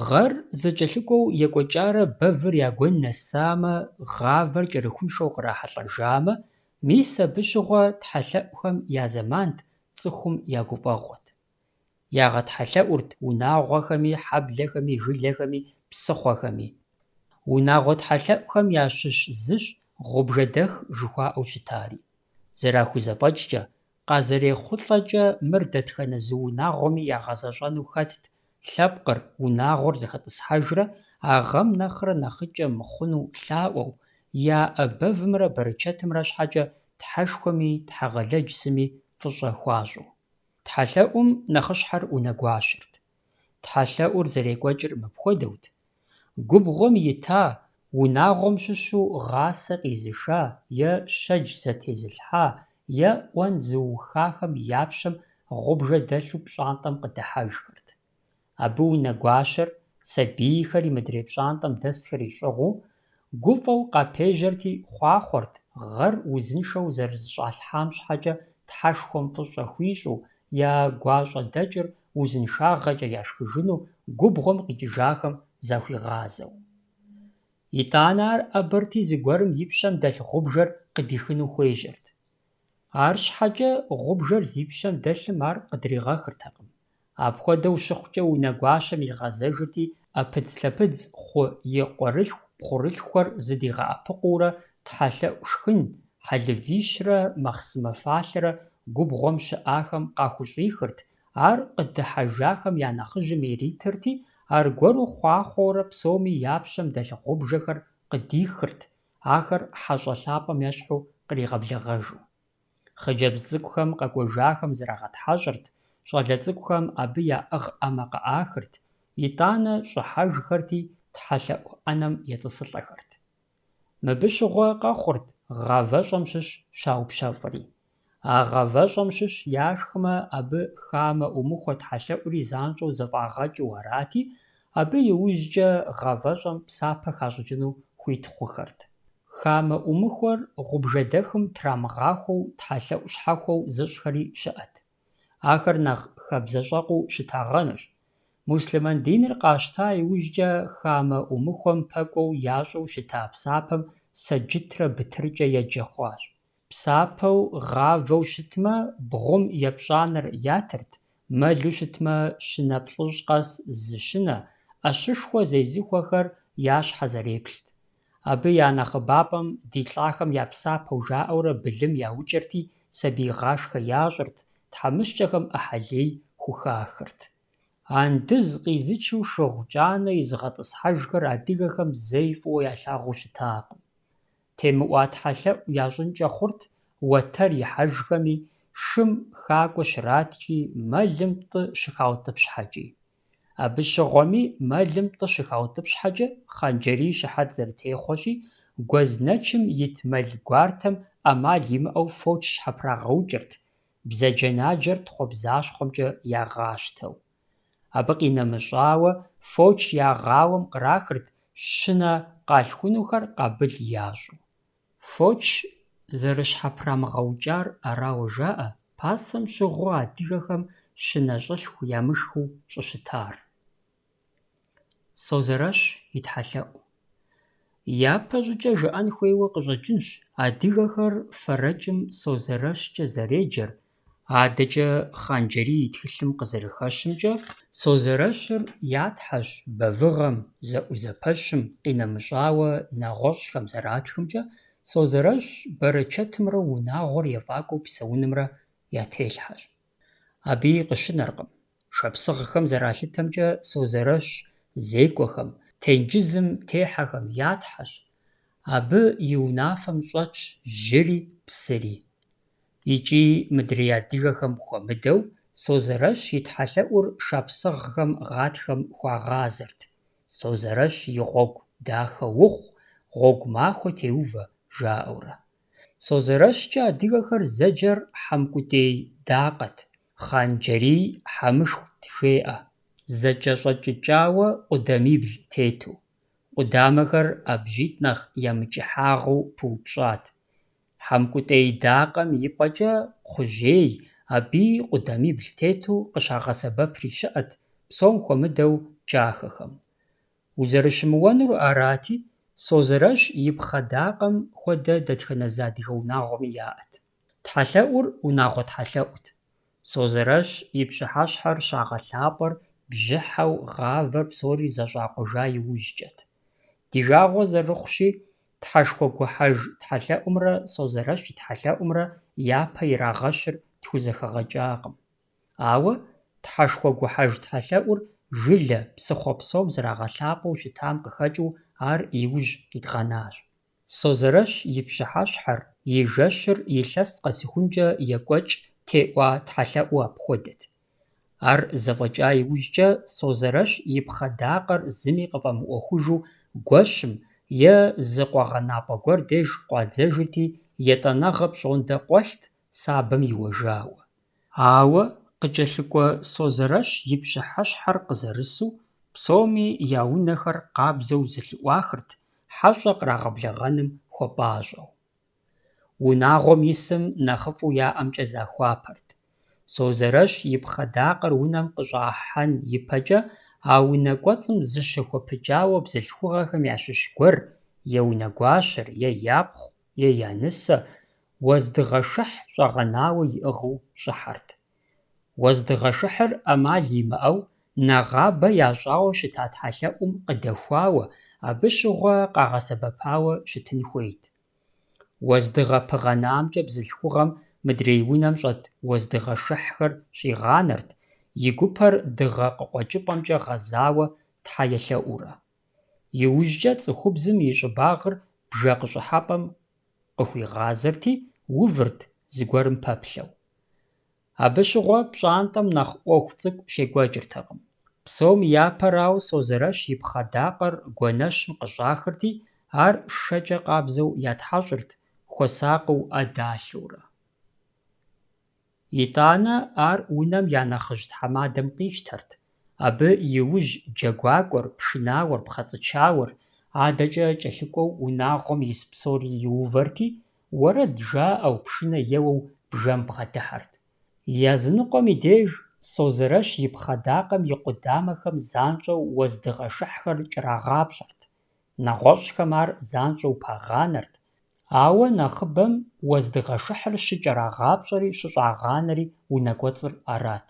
Гъэр зэкӏэлъыкӏуэу екӏуэкӏарэ бэвыр я гуэн нэсамэ, гъавэр кӏэрыхуншэу кърахьэлӏэжамэ, мис абы щыгъуэ тхьэлъэӏухэм я зэмант, цӏыхум я гуфӏэгъуэт. Ягъэтхьэлъэӏурт унагъуэхэми, хьэблэхэми, жылэхэми, псыхъуэхэми. Унагъуэ тхьэлъэӏухэм ящыщ зыщ гъубжэдэх жыхуаӏэу щытари. Зэрахузэфӏэкӏкӏэ, къазэрехъулӏэкӏэ мыр дэтхэнэ зы унагъуэми ягъэзэщӏэну хэтт, лъэпкъыр, унагъуэр зыхэтӏысхьэжрэ, а гъэм нэхърэ нэхъыкӏэ мыхъуну лъаӏуэу, я ӏэбэвымрэ бэрычэтымрэ щхьэкӏэ тхьэшхуэми тхьэгъэлэдж зыми фӏыщӏэ хуащӏу. Тхьэлъэӏум нэхъыщхьэр унэгуащэрт. Тхьэлъэӏур зэрекӏуэкӏыр мыпхуэдэут. Губгъуэм ита, унагъуэм щыщу гъасэ къизыша, е щэдж зэтезылъхьа, е ӏуэн зыухахэм япщэм гъубжэ дэлъу пщӏантӏэм къыдыхьэжхэрт. Абы унэгуащэр, сабийхэри мыдрей пщӏантӏэм дэсхэри щӏыгъуу, гуфӏэу къапежьэрти хъуахъуэрт, гъэр узыншэу зэрызыщӏалъхьам щхьэкӏэ тхьэшхуэм фӏыщӏэ хуищӏу, я гуащӏэдэкӏыр узыншагъэкӏэ яшхыжыну, губгъуэм къикӏыжахэм захуигъазэу. ИтӀанэ ар ӏэбэрти, зыгуэрым и пщэм дэлъ гъубжэр къыдихыну хуежьэрт. Арщхьэкӏэ гъубжэр зи пщэм дэлъым ар къыдригъэхыртэкъым. Апхуэдэу щыхъукӏэ унэгуащэм игъэзэжырти, ӏэпыдз-лъэпыдз хъу и къуэрылъху-пхъурылъхуэр зыдигъэӏэпыкъуурэ, тхьэлъэӏу шхын, хьэлывищрэ махъсымэ-фалъэрэ губгъуэм щыӏахэм къахущӏихырт, ар къыдыхьэжахэм я нэхъыжьым иритырти, аргуэру хъуахъуэурэ псоми япщэм дэлъ гъубжэхэр къыдихырт, ахэр хьэщӏэ лъапӏэм ещхьу къригъэблэгъэжу. Хъыджэбз цӏыкӏухэм къэкӏуэжахэм зрагъэтхьэщӏырт, щӏалэ цӏыкӏухэм абы яӏыгъ ӏэмэ къыӏахырт, итӏанэ щӏыхьэжхэрти, тхьэлъэӏу ӏэнэм етӏысылӏэхэрт. Мыбы щыгъуэ къэхъурт гъавэщӏэм щыщ щаупщэфӏри. А гъавэщӏэм щыщ яшхмэ, абы хамэ ӏумыхуэ тхьэлъэӏури занщӏэу зэфӏагъэкӏыу арати, абы иужькӏэ гъавэщӏэм псапэ хащӏыкӏыну хуит хъухэрт. Хамэ ӏумыхуэр гъубжэдэхым трамыгъахуэу, тхьэлъэӏу щхьэхуэу зыщӏхэри щыӏэт. Ахэр нэхъ хэбзэщӏэкъуу щытагъэнущ. Муслъэман диныр къащта иужькӏэ хамэ ӏумыхуэм пэкӏуэу ящӏэу щыта псапэм сэджытрэ бытыркӏэ еджэ хъуащ. Псапэу гъавэу щытмэ, бгъум епщӏанэр ятырт, мэлу щытмэ, щынэ плӏыщӏ къэс зы щынэ, ӏэщышхуэ зезыхуэхэр я щхьэ зэреплът. Абы я нэхъыбапӏэм ди лӏахэм я псапэу жаӏэурэ былым яукӏырти, сабиygъашхэ ящӏырт, тхьэмыщкӏэхэм ӏыхьэлей хухахырт. Андыз къизычу шыгъу кӏанэ изыгъэтӏысхьэжхэр адыгэхэм зэи фӏыуэ ялъагъуу щытакъым. Темыӏуа тхьэлъэӏу ящӏынкӏэ хъурт, уэтэр ихьэжхэми, шым хакӏуэ щраткӏи, мэлым тӏы щыхаутӏыпщхьэкӏи. Абы щыгъуэми, мэлым тӏы щыхаутӏыпщхьэкӏэ, хъанджэрий щыхьэт зэрытехъуэщи, гуэзнэчым ит мэл гуартэм ӏэмал имыӏэу фоч щхьэпрагъэукӏырт, бзаджэнаджэр тхъуэбзащхъуэмкӏэ ягъащтэу. Абы къинэмыщӏауэ, фоч я гъауэм кърахырт, щынэ къалъхунухэр къабыл ящӏу. Фоч зэрыщхьэпрамыгъэукӏар арауэ жаӏэ, пасэм щыгъуэ адыгэхэм щынэ щӏылъху ямышхыу щӏыщытар. Созэрэщ и тхьэлъэӏу. Япэ щӏыкӏэ жыӏэн хуейуэ къыщӏэкӏынщ, адыгэхэр фэрэкӏым созэрэщкӏэ зэреджэр, адэкӏэ хъанджэрий и тхылъым къызэрыхэщымкӏэ, созэрэщыр ятхьэщ бэвыгъэм, зэӏузэпэщым, къинэмыщӏауэ нэгъуэщӏхэм, зэратхэмкӏэ, созэрэщ бэрычэтымрэ унагъуэр ефӏакӏуэу псэунымрэ ятелъхьэщ. Абы къыщынэркъым. Шапсыгъхэм зэралъытэмкӏэ, созэрэщ зекӏуэхэм, тенджызым техьэхэм ятхьэщ. Абы и унафэм щӏэтщ жьыри псыри. Икӏи мыдрей адыгэхэм хуэмыдэу, созэрэщ и тхьэлъэӏур шапсыгъхэм, гъатхэм хуагъазэрт. Созэрэщ и гъуэгу дахэ ухъу, гъуэгу махуэ теувэ, жаӏэурэ. Созэрэщкӏэ адыгэхэр зэджэр хьэмкӏутӏей дакъэт, хъанджэрий хьэмышхут жеӏэ, зэкӏэщӏэкӏыкӏауэ къудамибл тету. Къудамэхэр абжитӀ нэхъ ямыкӀыхьагъыу пыупщӀат. ХьэмкӀутӀей идакъэм и пӀэкӀэ кхъужьей, аби къудамибл тету къыщагъэсэбэпри щыӀэт псом хуэмыдэу кӀахэхэм. Узэрыщымыуэнур арати, Созэрэщ и пхъэдакъэм хуэдэ дэтхэнэ зы адыгэ унагъуэми яӀэт. ТхьэлъэӀур унагъуэ тхьэлъэӀут. Созэрэщ и пщыхьэщхьэр щагъэлъапӀэр бжьыхьэу гъавэр псори зэщӀакъуэжа иужькӀэт. Ди жагъуэ зэрыхъущи, тхьэшхуэгухьэж тхьэлъэӀумрэ Созэрэщ и тхьэлъэӀумрэ япэ ирагъэщыр тхузэхэгъэкӀакъым. Ауэ тхьэшхуэгухьэж тхьэлъэӀур жылэ, псыхъуэ псом зэрагъэлъапӀэу щытам къыхэкӀыу ар иужь къидгъэнащ. Созэрэщ и пщыхьэщхьэр, и жэщыр илъэс къэсихункӀэ екӀуэкӀ теӀуа тхьэлъэӀуу апхуэдэт. Ар зэфӀэкӀа иужькӀэ, Созэрэщ и пхъэдакъэр зыми къыфӀэмыӀуэхужу гуэщым е зы къуэгъэнапӀэ гуэр деж къуадзэжырти, етӀэнэгъэ пщӀондэ къуэлът, сабэм иуэжауэ. Ауэ къыкӀэлъыкӀуэ Созэрэщ и пщыхьэщхьэр къызэрысу, псоми я унэхэр къабзэу зылъыӀуахырт, хьэщӀэ кърагъэблэгъэным хуэпӀащӀэу. Унагъуэм исым нэхъыфӀу яӀэмкӀэ захуапэрт. Созэрэщ и пхъэдакъэр унэм къыщӀахьэн ипэкӀэ, а унэ кӀуэцӀым зыщыхуэпыкӀауэ бзылъхугъэхэм ящыщ гуэр, е унэгуащэр, е япхъу, е янысэ, уэздыгъэшыхь щӀэгъэнауэ иӀыгъыу щӀыхьэрт. Уэздыгъэшыхьыр Ӏэмал имыӀэу, нэгъабэ ящӀауэ щыта тхьэлъэӀум къыдэхуауэ, абы щыгъуэ къагъэсэбэпауэ щытын хуейт. Уэздыгъэ пыгъэнамкӀэ бзылъхугъэм мыдрей унэм щӀэт уэздыгъэшыхьхэр щӀигъанэрт, и гупэр дыгъэ къыкъуэкӀыпӀэмкӀэ гъэзауэ тхьэ елъэӀурэ. ИужькӀэ цӀыхубзым и щӀыбагъыр бжэ къыщӀыхьэпӀэм къыхуигъазэрти, увырт зыгуэрым пэплъэу. Абы щыгъуэ пщӀантӀэм нэхъ Ӏуэху цӀыкӀу щекӀуэкӀыртэкъым. Псом япэрауэ Созэрэщ и пхъэдакъэр гуэнэщым къыщӀахырти, ар шэкӀэ къабзэу ятхьэщӀырт, хуэсакъыу Ӏэ далъэурэ. ИтӀанэ ар унэм я нэхъыжь тхьэмадэм къищтэрт. Абы иужь джэгуакӀуэр, пшынауэр, пхъэцӀычауэр, адэкӀэ кӀэлъыкӀуэу унагъуэм ис псори иувэрти, уэрэд жаӀэу, пшынэ еуэу бжэм бгъэдыхьэрт. Языныкъуэм и деж Созэрэщ и пхъэдакъэм и къудамэхэм занщӀэу уэздыгъэшыхьхэр кӀэрагъапщӀэрт. НэгъуэщӀхэм ар занщӀэу пагъанэрт. Ауэ нэхъыбэм уэздыгъэшыхьыр щыкӀэрагъапщӀэри щыщӀагъанэри унэ кӀуэцӀыр арат.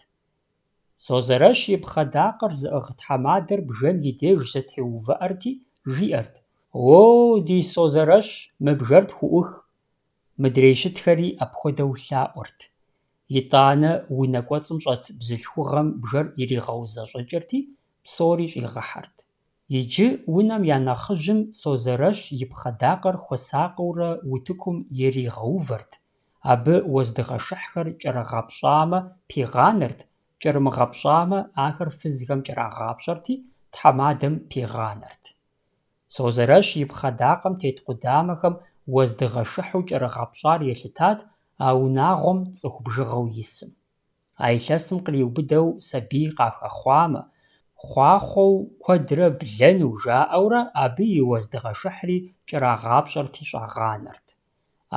Созэрэщ и пхъэдакъэр зыӀыгъ тхьэмадэр бжэм и деж зэтеувыӀэрти, жиӀэрт: «О, ди Созэрэщ, мы бжэр тхуӀух!» Мыдрей щытхэри апхуэдэу лъаӀуэрт. ИтӀанэ унэ кӀуэцӀым щӀэт бзылъхугъэм бжэр иригъэузэщӀыкӀырти, псори щӀигъыхьэрт. Иджы унэм я нэхъыжьым Созэрэщ и пхъэдакъэр хуэсакъыурэ утыкум иригъэувэрт. Абы уэздыгъэшыхьхэр кӀэрыгъэпщӀамэ, пигъанэрт, кӀэрымыгъэпщӀамэ, ахэр фызхэм кӀэрагъапщӀэрти, тхьэмадэм пигъанэрт. Созэрэщ и пхъэдакъэм тет къудамэхэм уэздыгъэшыхьу кӀэрыгъэпщӀар елъытат а унагъуэм цӀыху бжыгъэу исым. А илъэсым къриубыдэу сабий къахэхъуамэ, хъуахъуэу куэдрэ блэну жаӀэурэ, абы и уэздыгъэшыхьри кӀэрагъапщӀэрти щӀагъанэрт.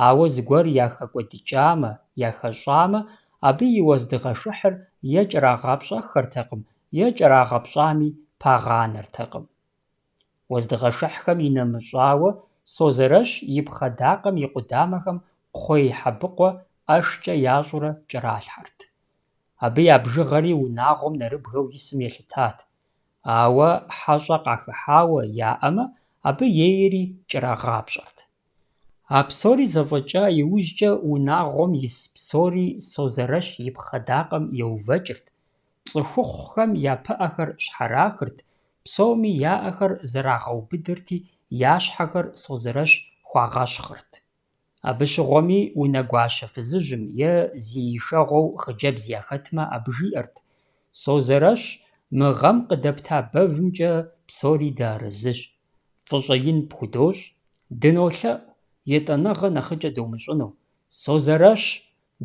Ауэ зыгуэр яхэкӀуэдыкӀамэ, яхэщӀамэ, абы и уэздыгъэшыхьыр е кӀэрагъапщӀэххэртэкъым, е кӀэрагъэпщӀами пагъанэртэкъым. Уэздыгъэшыхьхэм инэмыщӀауэ, Созэрэщ и пхъэдакъэм и къудамэхэм кхъуей хьэбыкъуэ Ӏэшкӏэ ящӏурэ кӏэралъхьэрт. Абы я бжыгъэри унагъуэм нэрыбгэу исым елъытат. Ауэ хьэщӏэ къахыхьауэ яӏэмэ, абы ейри кӏэрагъапщӏэрт. А псори зэфӏэкӏа иужькӏэ унагъуэм ис псори Созэрэщ и пхъэдакъэм еувэкӏырт. Цӏыхухъухэм я пыӏэхэр щхьэрахырт, псоми яӏэхэр зэрагъэубыдырти, я щхьэхэр Созэрэщ хуагъэщхъырт. Абы щыгъуэми унэгуащэ фызыжьым е зи ишэгъуэу хъыджэбз яхэтмэ, абы жиӏэрт: «Созэрэщ, мы гъэм къыдэпта бэвымкӏэ псори дэарэзыщ. ФӀыщӀэ ин пхудощӀ, дынолъэӀу, етӀэныгъэ нэхъыкӀэ домыщӀыну. Созэрэщ,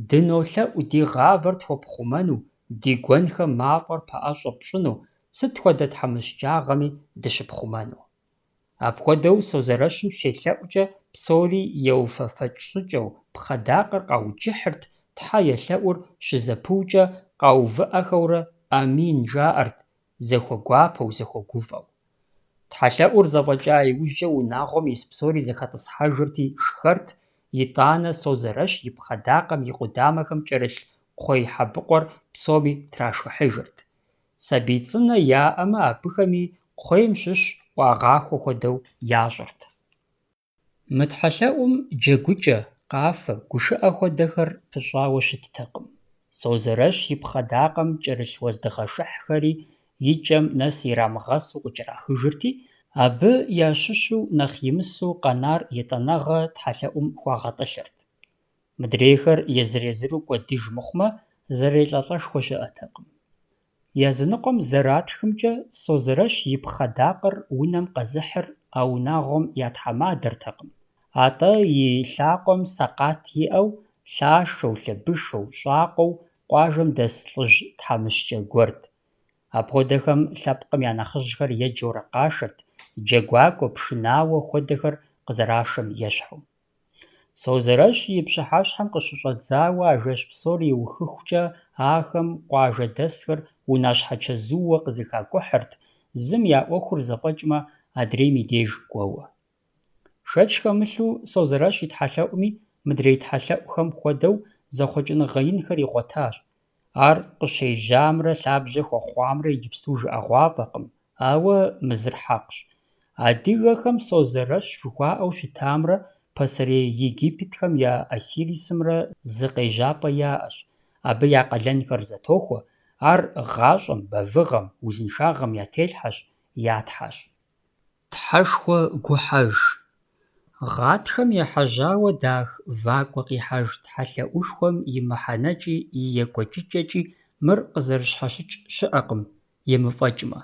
дынолъэӀу ди гъавэр тхуэпхъумэну, ди гуэнхэм мафӀэр пэӀэщӀэ пщӀыну, сыт хуэдэ тхьэмыщкӀагъэми дыщыпхъумэну». Апхуэдэу Созэрэщым щелъэӀукӀэ псори еуфэфэкӀ-щӀыкӀэу, пхъэдакъэр къаукӀыхьырт, Тхьэ елъэӀур щызэпыукӀэ къаувыӀэхэурэ «Амин» жаӀэрт, зэхуэгуапэу, зэхуэгуфӀэу. ТхьэлъэӀур зэфӀэкӀа иужькӀэ унагъуэм ис псори зэхэтӀысхьэжырти шхэрт, итӀанэ Созэрэщ и пхъэдакъэм и къудамэхэм кӀэрылъ кхъуей хьэбыкъуэр псоми трашхыхьыжырт. Сабий цӀынэ яӀэмэ, абыхэми кхъуейм щыщ Ӏуагъахуэ хуэдэу ящӀырт. Мы тхьэлъэӀум джэгукӀэ, къафэ, гушыӀэ хуэдэхэр пыщӀауэ щыттэкъым. Созэрэщ и пхъэдакъэм кӀэрылъ уэздыгъэшыхьхэри и кӀэм нэс ирамыгъэсу къыкӀэрахыжырти, абы ящыщу нэхъ имысу къэнар итӀанэгъэ тхьэлъэӀум хуагъэтӀылъырт. Мыдрейхэр езыр-езыру кӀуэдыж мыхъумэ, зэрелӀэлӀэшхуэ щыӀэтэкъым. Языныкъуэм зэратхымкӀэ, Созэрэщ и пхъэдакъэр унэм къэзыхьыр а унагъуэм ятхьэмадэртэкъым. АтӀэ и лъакъуэм сакъат иӀэу, лъашэу, лъэбышэу, щӀакъуэу къуажэм дэс лӀыжь тхьэмыщкӀэ гуэрт. Апхуэдэхэм лъэпкъым я нэхъыжьхэр еджэурэ къашэрт, джэгуакӀуэ, пшынауэ хуэдэхэр къызэрашэм ещхьу. Созэрэщ и пщыхьэщхьэм къыщыщӀэдзауэ ажэщ псор иухыхукӀэ, ахэм къуажэдэсхэр унащхьэчэзууэ къызыхакӀухьырт, зым я Ӏуэхур зэфӀэкӀмэ, адрейм и деж кӀуэуэ. Шэч хэмылъу Созэрэщ и тхьэлъэӀуми, мыдрей тхьэлъэӀухэм хуэдэу, зэхъуэкӀыныгъэ инхэр игъуэтащ. Ар къыщежьамрэ лъабжьэ хуэхъуамрэ иджыпсту жыӀэгъуафӀэкъым, ауэ мызыр хьэкъщ. Адыгэхэм Созэрэщ жыхуаӀэу щытамрэ, пасэрей Египетхэм я Осирисымрэ зы къежьапӀэ яӀэщ. Абы я къалэнхэр зэтохуэ, ар гъащӀэм, бавыгъэм, узыншагъэм ятелъхьэщ, ятхьэщ. Тхьэшхуэ гухьэж. Гъатхэм ехьэжьауэ дах вакӀуэ къихьэж тхьэлъэӀушхуэм и мыхьэнэкӀи и екӀуэкӀыкӀэкӀи мыр къызэрыщхьэщыкӀ щыӀэкъым, емыфӀэкӀмэ.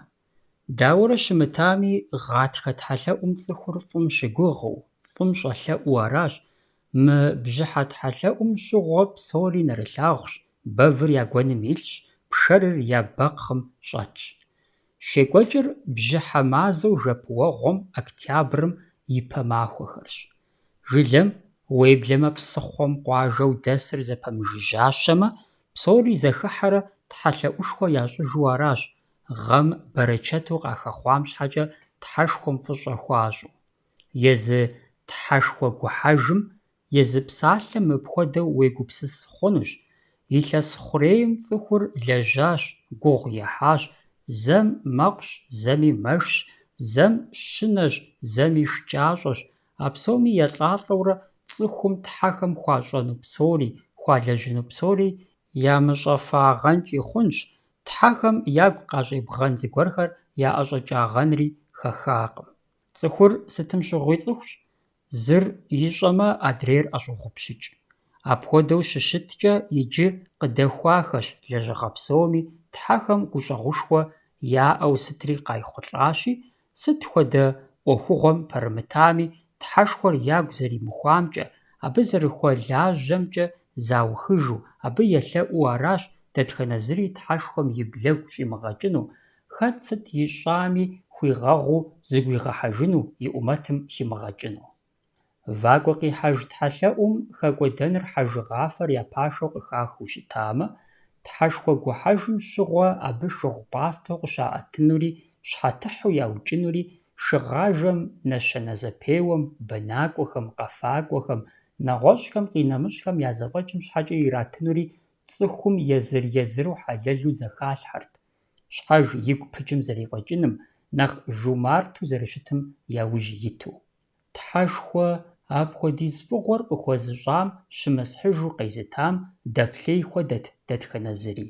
Дауэрэ щымытами, гъатхэ тхьэлъэӀум цӀыхур фӀым щыгугъыу, фӀым щӀэлъэӀуу аращ. Мы бжьыхьэ тхьэлъэӀум щыгъуэ псори нэрылъагъущ, бэвыр я гуэным илъщ, пшэрыр я бэкхъым щӀэтщ. ЩекӀуэкӀыр бжьыхьэ мазэу жэпуэгъуэм, октябрым ипэ махуэхэрщ. Жылэм, уеблэмэ псыхъуэм къуажэу дэсыр зэпэмыжыжьащэмэ, псори зэхыхьэрэ тхьэлъэӀушхуэ ящӀыжу аращ, гъэм бэрэчэту къахэхъуам щхьэкӀэ тхьэшхуэм фӀыщӀэ хуащӀу. Езы тхьэшхуэ гухьэжым, езы псалъэм мыпхуэдэу уегупсыс хъунущ. Илъэс хъурейм цӀыхур лэжьащ, гугъу ехьащ, зэм мэкъущ, зэми мэшщ, зэм щынэщ, зэми шкӀащӀэщ, а псоми елӀалӀэурэ цӀыхум тхьэхэм хуащӀэну псори, хуалэжьыну псори ямыщӀэфагъэнкӀи хъунщ, тхьэхэм ягу къащӀебгъэн зыгуэрхэр яӀэщӀэкӀагъэнри хэхакъым. Цӏыхур сытым щыгъуи цӏыхущ, зыр ищӏэмэ адрейр ӏэщӏогъупщыкӏ. Апхуэдэу щыщыткӏэ иджы къыдэхуахэщ лэжьыгъэ псоми, тхьэхэм гущӏэгъушхуэ яӏэу сытри къайхъулӏащи, сыт хуэдэ ӏуэхугъуэм пэрымытами, тхьэшхуэр ягу зэримыхуамкӏэ, абы зэрыхуэлажьэмкӏэ заухыжу, абы елъэӏуу аращ дэтхэнэ зыри тхьэшхуэм и блэгу щӏимыгъэкӏыну, хэт сыт ищӏами хуигъэгъуу зыгуигъэхьэжыну, и ӏумэтым химыгъэкӏыну. Вакӏуэ къихьэж тхьэлъэӏум хэкӏуэдэныр хьэжыгъафэр я пашэу къыхахыу щытамэ, тхьэшхуэ гухьэжым щыгъуэ абы шыгъу пӏастэу къыщаӏэтынури, щхьэтыхьу яукӏынури, шыгъажэм, нэщэнэзэпеуэм, бэнакӏуэхэм, къэфакӏуэхэм, нэгъуэщӏхэм, къинэмыщӏхэм я зэфӏэкӏым щхьэкӏэ иратынури, цӏыхум езыр-езыру хьэлэлу зэхалъхьэрт, щхьэж игу пыкӏым зэрифӏэкӏыным, нэхъ жумарту зэрыщытым яужь иту. Тхьэшхуэ апхуэдиз фӏыгъуэр къыхуэзыщӏам щымысхьыжу къезытам дэплъей хуэдэт дэтхэнэ зыри.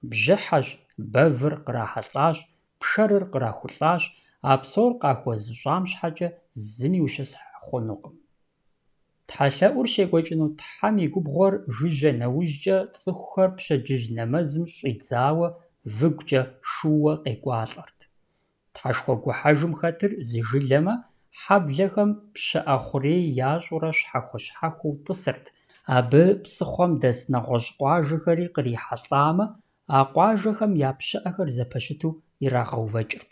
Бжьыхьэщ, бэвыр кърахьэлӏащ, пшэрыр кърахулӏащ, а псор къахуэзыщӏам щхьэкӏэ зыми ущысхь хъунукъым. Тхьэлъэӏур щекӏуэкӏыну тхьэм и губгъуэр жыжьэ нэужькӏэ цӏыхухэр пщэдджыжь нэмэзым щӏидзауэ, выгукӏэ шууэ къекӏуалӏэрт. Тхьэшхуэ гухьэжым хэтыр зы жылэмэ, хьэблэхэм пщыӏэ хъурей ящӏурэ щхьэхуэ-щхьэхуэу тӏысырт, абы псыхъуэм дэс нэгъуэщӏ къуажэхэри кърихьэлӏамэ, а къуажэхэм я пщыӏэхэр зэпэщыту ирагъэувэкӏырт.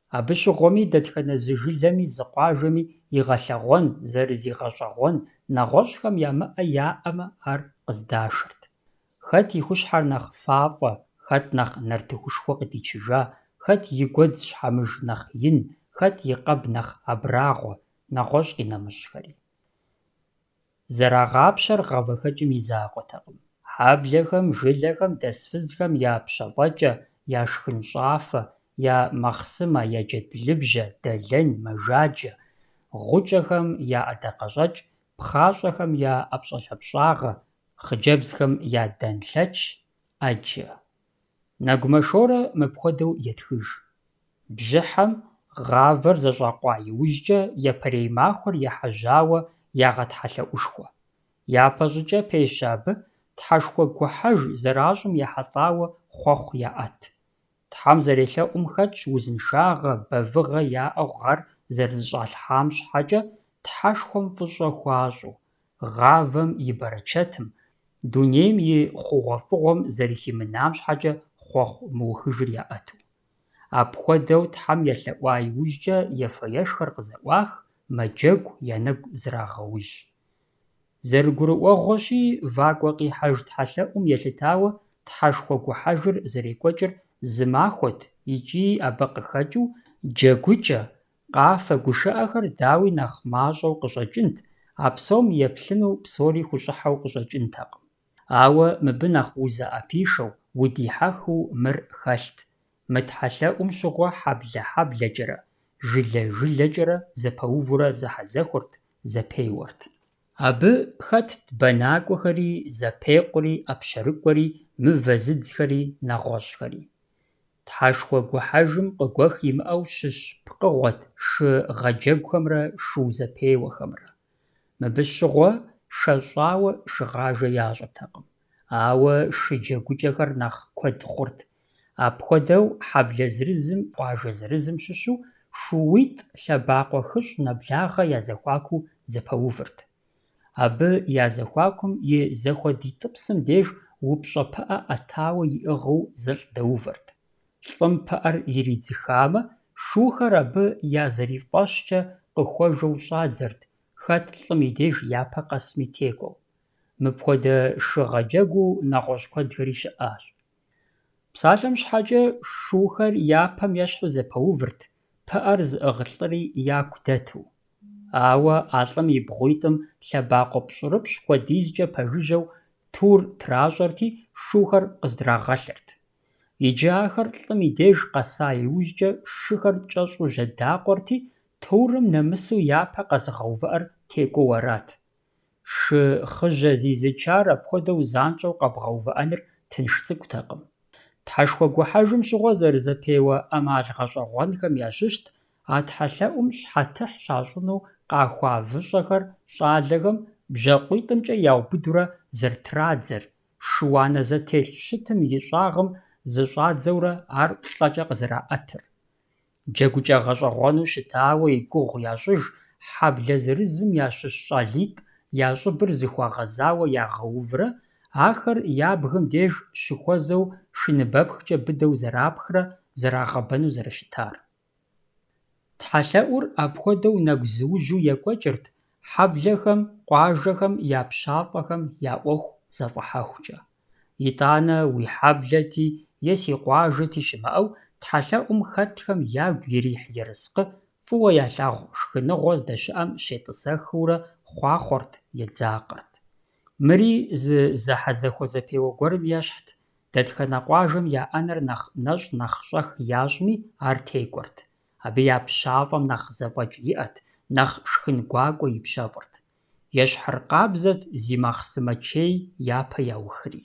Абы щыгъуэми дэтхэнэ зы жылэми зы къуажэми игъэлъэгъуэн, зэрызигъэщӀэгъуэн нэгъуэщӀхэм ямыӀэ яӀэмэ, ар къыздашырт. Хэт и хущхьэр нэхъ фафӀэ, хэт нэхъ нартыхушхуэ къыдичыжа, хэт и гуэдз щхьэмыж нэхъ ин, хэт и къэб нэхъ абрагъуэ, нэгъуэщӀ къинэмыщӏхэри. Зэрагъапщэр гъавэхэкӀым и закъуэтэкъым. Хьэблэхэм, жылэхэм, дэс фызхэм я пщэфӀэкӀэ, я шхынщӀафэ, я махъсымэ, я джэдлыбжьэ, дэлэн, мэжаджэ, гъукӀэхэм я ӀэдакъэщӀэкӀ, пхъащӀэхэм я ӀэпщӀэлъапщӀагъэ, хъыджэбзхэм я данлъэч, Ӏэджэ. Нэгумэшорэ мыпхуэдэу етхыж. Бжьыхьэм гъавэр зэщӀакъуа иужькӀэ, епэрей махуэр ехьэжьауэ ягъэтхьэлъэӀушхуэ. ЯпэщӀыкӀэ пещэ абы тхьэшхуэ гухьэж зэращӀым ехьэлӀауэ хъуэхъу яӀэт. Тхьэм зэрелъэӀум хэтщ узыншагъэ, бэвыгъэ яӀэу гъэр зэрызэщӀалъхьам щхьэкӀэ тхьэшхуэм фӀыщӀэ хуащӀу, гъавэм и бэрэчэтым, дунейм и хъугъуэфӀыгъуэм зэрыхимынам щхьэкӀэ хъуэхъу мыухыжыр яӀэту. Апхуэдэу Тхьэм елъэӀуа иужькӀэ ефэ-ешхэр къызэӀуах, мэджэгу я нэгу зрагъэужь. ЗэрыгурыӀуэгъуэщи, вакӀуэ къихьэж тхьэлъэӀум елъытауэ тхьэшхуэ гухьэжыр зэрекӀуэкӀыр зы махуэт икӀи абы къыхэкӀыу джэгукӀэ, къафэ гушыӀэхэр дауи нэхъ мащӀэу къыщӀэкӀынт, а псом еплъыну псори хущӀыхьэу къыщӀэкӀынтэкъым. Ауэ мыбы нэхъ узэӀэпишэу, удихьэхыу мыр хэлът. Мы тхьэлъэӀум щыгъуэ хьэблэ-хьэблэкӀэрэ, жылэ-жылэкӀэрэ зэпэувурэ зэхьэзэхурт, зэпеуэрт. Абы хэтт бэнакӀуэхэри, зэпекъури, ӀэпщэрыкӀуэри, мывэ зыдзхэри, нэгъуэщӀхэри. Тхьэшхуэ гухьэжым къыгуэх имыӀэу щыщ пкъыгъуэт шы гъэджэгухэмрэ шу зэпеуэхэмрэ. Мыбы щыгъуэ шэщӀауэ шыгъажэ ящӀыртэкъым, ауэ шы джэгукӀэхэр нэхъ куэд хъурт. Апхуэдэу хьэблэ зырызым, къуажэ зырызым щыщу шууитӀ лъэбакъуэ хыщӀ нэблагъэ я зэхуаку зэпэувырт. Абы я зэхуакум и зэхуэдитӀыпсым деж упщӀэ пыӀэ Ӏэтауэ иӀыгъыу зылӀ дэувэрт. ЛӀым пыӀэр иридзыхамэ, шухэр абы я зэрифӀэщкӀэ къыхуэжэу щӀадзэрт, хэт лӀым и деж япэ къэсми текӀуэу. Мыпхуэдэ шы гъэджэгуу нэгъуэщӀ куэдхэри щыӀащ. Псалъэм щхьэкӀэ шухэр япэм ещхьу зэпэувырт, пыӀэр зыӀыгълӀыри яку дэту. Ауэ а лӀым и бгъуитӀым лъэбакъуэ пщӀырыпщ хуэдизкӀэ пэжыжьэу тур тращӀэрти, шухэр къыздрагъэлъырт. Иджы ахэр лӀым и деж къэса иужькӀэ шыхэр кӀэщӀу жьэдакъуэрти, турым нэмысу япэ къэзыгъэувыӀэр текӀуэу арат. Шы хъыжьэ зизычар апхуэдэу занщӀэу къэбгъэувыӀэныр тынш цӀыкӀутэкъым. Тхьэшхуэ гухьэжым щыгъуэ зэрызэпеуэ Ӏэмал гъэщӀэгъуэнхэм ящыщт а тхьэлъэӀум щхьэтыхь щащӀыну къахуа выщӀэхэр щӀалэхэм бжьакъуитӀымкӀэ яубыдурэ зэрытрадзэр, шыуанэ зэтелъ щытым и щӀагъым зыщӀадзэурэ ар плӀэкӀэ къызэраӀэтыр. ДжэгукӀэ гъэщӀэгъуэну щытауэ и гугъу ящӀыж хьэблэ зырызым ящыщ щӀалитӀ я щӀыбыр зыхуагъэзауэ ягъэуврэ, ахэр я бгым деж щыхуэзэу шыныбэпхкӀэ быдэу зэрапхрэ зэрагъэбэну зэрыщытар. ТхьэлъэӀур апхуэдэу нэгу зыужьу екӀуэкӀырт хьэблэхэм, къуажэхэм я пщафӀэхэм я Ӏуэху зэфӀыхьэхукӀэ. ИтӀанэ уи хьэблэти е си къуажэти щымыӀэу, тхьэлъэӀум хэтхэм ягу ирихь ерыскъы фӀыуэ ялъагъу шхыныгъуэ здэщыӀэм щетӀысэхыурэ хъуахъуэрт, едзакъэрт. Мыри зы зэхьэзэхуэзэпеуэ гуэрым ещхьт. Дэтхэнэ къуажэм я Ӏэнэр нэхъ нэщӀ нэхъ щӀэх ящӀми, ар текӀуэрт. Абы я пщафӀэм нэхъ зэфӀэкӀ иӀэт, нэхъ шхын гуакӀуэ ипщэфӀырт. Ещхьыр къабзэт зи махъсымэ чей япэ яухри.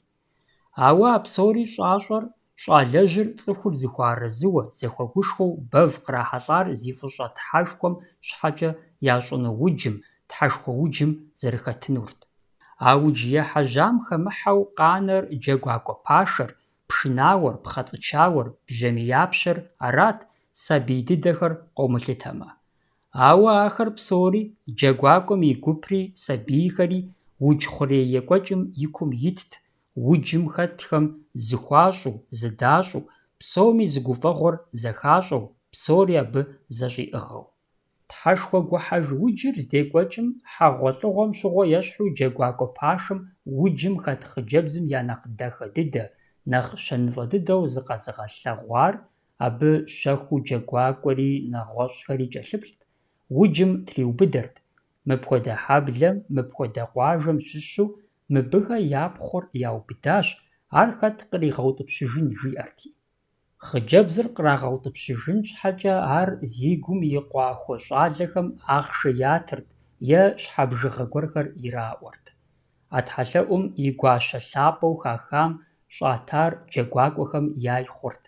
Ауэ а псори щӀащӀэр, щӀалэжьыр цӀыхур зыхуарэзыуэ, зэхуэгушхуэу бэв кърахьэлӀар зи фӀыщӀэ тхьэшхуэм щхьэкӀэ ящӀыну уджым, тхьэшхуэ уджым зэрыхэтынурт. А удж ехьэжьам хэмыхьэу къанэр джэгуакӀуэ пашэр, пшынауэр, пхъэцӀычауэр, бжьамияпщэр арат, сабий дыдэхэр къомылъытэмэ. Ауэ ахэр псори, джэгуакӀуэм и гупри сабийхэри, удж хъурей екӀуэкӀым и кум итт, уджым хэтхэм зыхуащӀу, зыдащӀу, псоми зы гуфӀэгъуэр зэхащӀэу, псори абы зэщӀиӀыгъыу. Тхьэшхуэ гухьэж уджыр здекӀуэкӀым хьэгъуэлӀыгъуэм щыгъуэ ещхьу джэгуакӀуэ пашым уджым хэт хъыджэбзым я нэхъ дахэ дыдэ, нэхъ щэнфӀэ дыдэу зыкъэзыгъэлъэгъуар, абы щэхуу джэгуакӀуэри нэгъуэщӀхэри кӀэлъыплът, уджым триубыдэрт, мыпхуэдэ хьэблэм, мыпхуэдэ къуажэм щыщу мыбыхэ япхъур яубыдащ, ар хэт къригъэутӀыпщыжын жиӀэрти. Хъыджэбзыр кърагъэутӀыпщыжын щхьэкӀэ ар зи гум и къуахуэ щӀалэхэм ахъшэ ятырт е щхьэбжыгъэ гуэрхэр ираӀуэрт. ӀэтхьэлъэӀум и гуащэ лъапӀэу хахам щӀатар джэгуакӀуэхэм яй хъурт.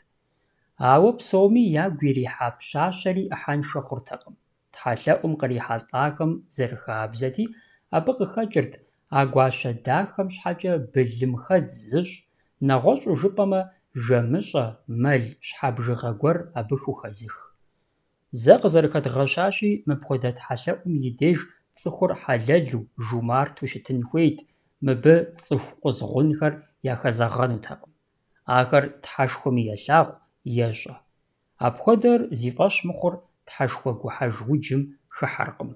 Ауэ псоми ягу ирихьа пщащэри Ӏыхьэншэ хъуртэкъым. ТхьэлъэӀум кърихьэлӀахэм зэрыхабзэти, абы къыхэкӀырт а гуащэ дахэм щхьэкӀэ былымхэдз зыщӀ, нэгъуэщӀу жыпӀэмэ, жэмыщӀэ, мэл, щхьэбжыгъэ гуэр абы хухэзых. Зэ къызэрыхэдгъэщащи, мыпхуэдэ тхьэлъэӀум и деж цӀыхур хьэлэлу, жумарту щытын хуейт, мыбы цӀыху къузгъунхэр яхэзэгъэнутэкъым. Ахэр тхьэшхуэми елъагъу, ещӀэ. Апхуэдэр зи фӀэщ мыхъур тхьэшхуэ гухьэж уджым хыхьэркъым.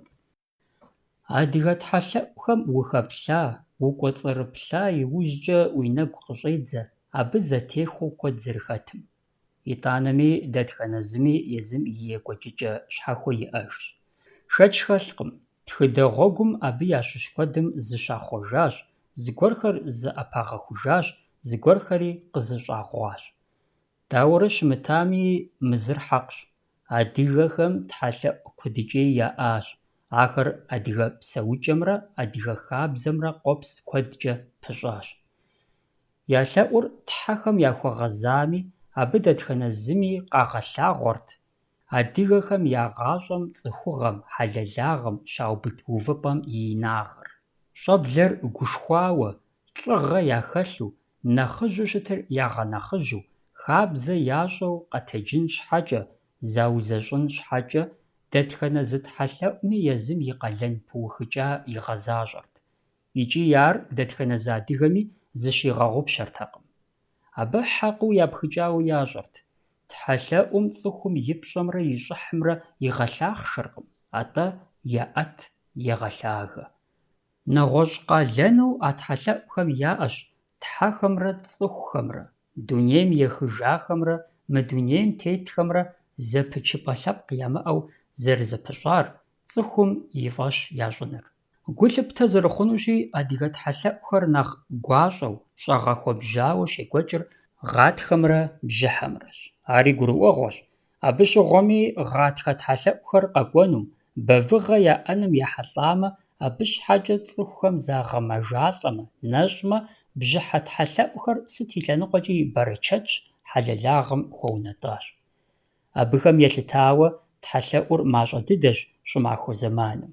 Адыгэ тхьэлъэӀухэм ухэплъа, укӀуэцӀрыплъа иужькӀэ уи нэгу къыщӀедзэ, абы зэтехуэу куэд зэрыхэтым. ИтӀанэми дэтхэнэ зыми езым и екӀуэкӀыкӀэ щхьэхуэ иӀэжщ. Шэч хэлъкъым, тхыдэ гъуэгум абы ящыщ куэдым зыщахъуэжащ, зыгуэрхэр зыӀэпагъэхужащ, зыгуэрхэри къызыщӀагъуащ. Дауэрэ щымытами, мызыр хьэкъщ. Адыгэхэм тхьэлъэӀу куэдыкӀей яӀащ. Ахэр адыгэ псэукӀэмрэ адыгэ хабзэмрэ къопс куэдкӀэ пыщӀащ. Я лъэӀур тхьэхэм яхуэгъэзами, абы дэтхэнэ зыми къагъэлъагъуэрт. Адыгэхэм я гъащӀэм цӀыхугъэм, хьэлэлагъэм, щаубыд увыпӀэм и инагъыр. Щӏэблэр гушхуауэ, лӀыгъэ яхэлъу, нэхъыжьу щытыр ягъэнэхъыжьу, хабзэ ящӀэу къэтэджын щхьэкӀэ, заузэщӀын щхьэкӀэ, дэтхэнэ зы тхьэлъэӀуми езым и къалэн пыухыкӀа игъэзащӀэрт. ИкӀи ар дэтхэнэ зы адыгэми зыщигъэгъупщэртэкъым. Абы хьэкъыу япхыкӀауэ ящӀэрт. ТхьэлъэӀум цӀыхум и пщӀэмрэ и щӀыхьымрэ игъэлъахъшэркъым, атӀэ еӀэт, егъэлъагэ. НэгъуэщӀ къалэну а тхьэлъэӀухэм яӀэщ тхьэхэмрэ цӀыхухэмрэ, дунейм ехыжахэмрэ, мы дунейм тетхэмрэ зэпычыпӀэ лъэпкъ ямыӀэу зэрызэпыщӀар, цӀыхум и фӀэщ ящӀыныр. Гу лъыптэ зэрыхъунущи, адыгэ тхьэлъэӀухэр нэхъ гуащӀэу, щӀэгъэхуэбжьауэ щекӀуэкӀыр гъатхэмрэ бжьыхьэмрэщ. Ари гурыӀуэгъуэщ. Абы щыгъуэми гъатхэ тхьэлъэӀухэр къэкӀуэнум, бэвыгъэ яӀэным ехьэлӀамэ, абы щхьэкӀэ цӀыхухэм загъэмэжалӀэмэ, нэщӀмэ, бжьыхьэ тхьэлъэӀухэр сыт и лъэныкъуэкӀи бэрычэтщ, хьэлэлагъым хуэунэтӀащ. Абыхэм елъытауэ тхьэлъэӀур мащӀэ дыдэщ щӀымахуэ зэманым.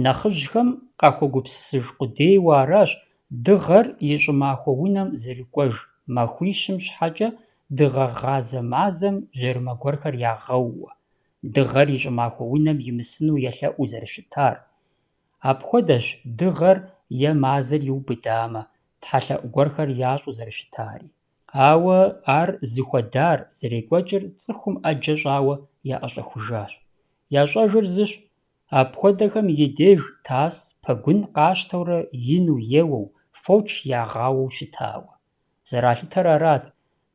Нэхъыжьхэм къахуэгупсысыж къудейуэ аращ дыгъэр и щӀымахуэ унэм зэрыкӀуэж махуищым щхьэкӀэ дыгъэ гъазэ мазэм жьэрымэ гуэрхэр ягъэууэ, дыгъэр и щӀымахуэ унэм имысыну елъэӀуу зэрыщытар. Апхуэдэщ дыгъэр е мазэр иубыдамэ, тхьэлъэӀу гуэрхэр ящӀу зэрыщытари. Ауэ ар зыхуэдар, зэрекӀуэкӀыр цӀыхум Ӏэджэ щӀауэ яӀэщӀэхужащ. ЯщӀэжыр зыщ: апхуэдэхэм и деж тас, пэгун къащтэурэ, ину еуэу, фоч ягъауэу щытауэ. Зэралъытэр арат: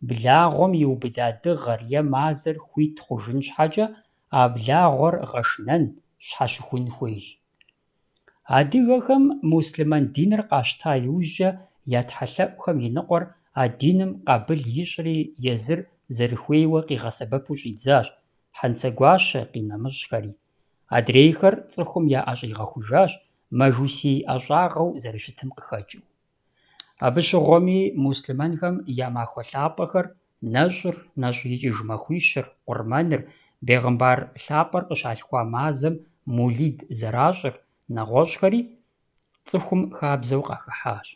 благъуэм иубыда дыгъэр е мазэр хуит хъужын щхьэкӀэ, а благъуэр гъэшынэн, щхьэщыхун хуейщ. Адыгэхэм мусульман диныр къащта иужькӀэ, я тхьэлъэӀухэм и ныкъуэр а диным къабыл ищӀри езыр зэрыхуейуэ къигъэсэбэпу щӀидзащ, хьэнцэгуащэ къинэмыщӀхэри. Адрейхэр цӀыхум я Ӏэ щӀигъэхужащ, мэжусий ӀэщӀагъэу зэрыщытым къыхэкӀыу. Абы щыгъуэми мусульманхэм я махуэ лъапӀэхэр нэщӀыр, нэщӀ икӀыж махуищыр, къурмэныр, бегъымбар лъапӀэр къыщалъхуа мазэм молид зэращӀыр, нэгъуэщӀхэри цӀыхум хабзэу къахыхьащ.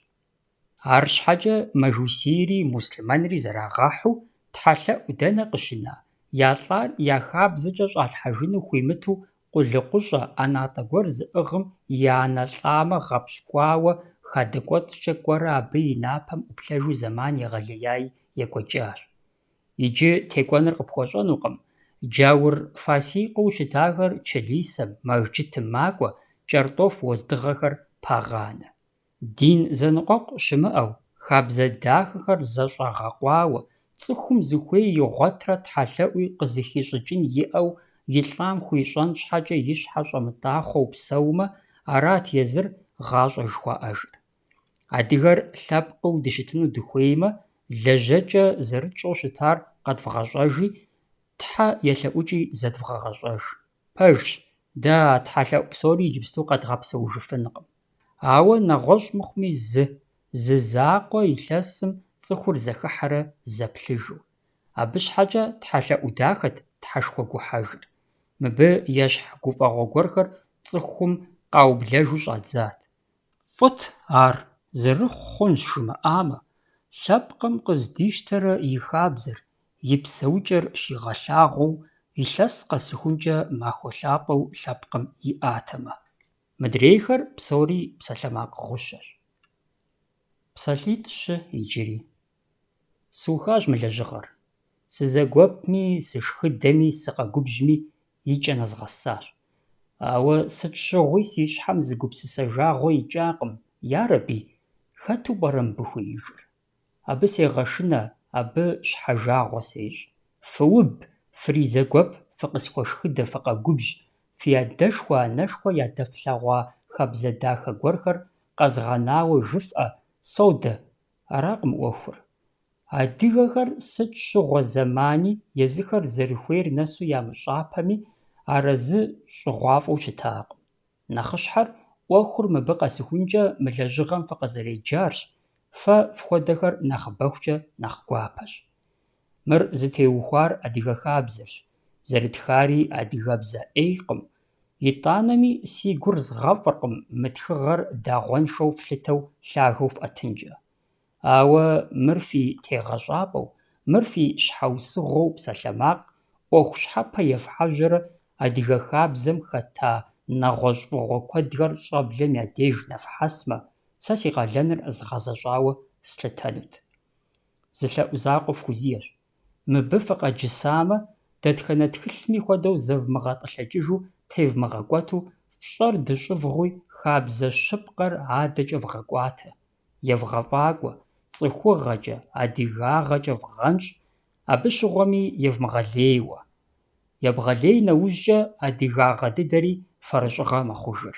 АрщхьэкӀэ мэжусийри мусульмэнри зэрагъэхьу, тхьэлъэӀу дэнэ къыщына, ялӀар я хабзэкӀэ щӀалъхьэжыну хуимыту, къулыкъущӀэ, ӀэнатӀэ гуэр зыӀыгъым и анэ лӀамэ гъэпщкӀуауэ хадыкӀуэцӀкӀэ кӀуэрэ абы и напэм Ӏуплъэжу зэман егъэлеяи екӀуэкӀащ. Иджы текӀуэныр къыпхуэщӀэнукъым, Джаур фасикъыу щытахэр чылисэм, мэжджытым макӏуэ, кӏэртӏоф уэздыгъэхэр пагъанэ. Дин зэныкъуэкъу щымыӏэу, хабзэ дахэхэр зэщӏагъэкъуауэ, цӏыхум зыхуей игъуэтрэ тхьэлъэӏуи къызыхищӏыкӏын иӏэу, илӏам хуищӏэн щхьэкӏэ и щхьэ щӏэмытӏахъуэу псэумэ, арат езыр гъащӏэ жыхуаӏэжыр. Адыгэр лъэпкъыу дыщытыну дыхуеймэ, лэжьэкӏэ зэрытщӏэу щытар къэдвгъэщӏэжи, Тхьэ елъэӏукӏи зэдвгъэгъэщӏэж. Пэжщ, дэ а тхьэлъэӏу псори иджыпсту къэдгъэпсэужыфынкъым. Ауэ нэгъуэщӏ мыхъуми зы закъуэ илъэсым цӏыхур зэхыхьэрэ зэплъыжу. Абы щхьэкӏэ тхьэлъэӏу дахэт тхьэшхуэ гухьэжыр. Мыбы ещхь гуфӏэгъуэ гуэрхэр цӏыхум къаублэжу щӏадзат. Фӏыт ар, зэрыхъу хъунщ жымыӏамэ, лъэпкъым къыздищтэрэ и хабзэр, и псэукӏэр щигъэлъагъуэу, илъэс къэсыхункӏэ махуэ лъапӏэу лъэпкъым иӏатэмэ. Мыдрейхэр псори псалъэмакъ гъущэщ. ПсалъитӀ-щы иджыри. Сухащ мы лэжьыгъэр. Сызэгуэпми, сышхыдэми, сыкъэгубжьми, икӏэ нэзгъэсащ. Ауэ сыт щыгъуи си щхьэм зы гупсысэ жагъуэ икӏакъым. Ярэби, хэту пӏэрэ мыбы хуеижыр? Абы сегъэшынэ, абы щхьэжагъуэ сещӏ. Фыуб, фризэгуэп, фыкъысхуэшхыдэ, фыкъэгубжь, фи адэшхуэ, анэшхуэ ядэфлъэгъуа хабзэ дахэ гуэрхэр къэзгъэнауэ жыфӏэ, содэ. Аракъым ӏуэхур. Адыгэхэр сыт щыгъуэ зэмани езыхэр зэрыхуейр нэсу ямыщӏапэми, арэзы щӏыгъуафӏэу щытакъым. Нэхъыщхьэр ӏуэхур мыбы къэсыхункӏэ мы лэжьыгъэм фыкъызэреджарщ, фэ фхуэдэхэр нэхъ бэхукӏэ нэхъ гуапэщ. Мыр зытеухуар адыгэ хабзэрщ, зэрытхари адыгэбзэ ӏейкъым. ИтӀанэми си гур згъэфӏыркъым мы тхыгъэр дагъуэншэу флъытэу лъагэу фӏэтынкӏэ. Ауэ мыр фи тегъэщӏапӏэу, мыр фи щхьэусыгъуэу псалъэмакъ, ӏуэху щхьэпэ ефхьэжьэрэ адыгэ хабзэм хэта нэгъуэщӏ фӏыгъуэ куэдхэр щӏэблэм я деж нэфхьэсмэ, сэ си къалэныр згъэзэщӏауэ слъытэнут. Зылъэӏу закъуэ фхузиӏэщ. Мыбы фыкъэджысамэ, дэтхэнэ тхылъми хуэдэу зэвмыгъэтӏылъэкӏыжу тевмыгъэкӏуэту, фщӏэр дыщӏывгъуи хабзэ щыпкъэр адэкӏэ вгъэкӏуатэ. Евгъэфӏакӏуэ, цӏыхугъэкӏэ, адыгагъэкӏэ вгъэнщӏ, абы щыгъуэми евмыгъэлейуэ. Ебгъэлей нэужькӏэ адыгагъэ дыдэри фэрыщӏыгъэ мэхъужыр.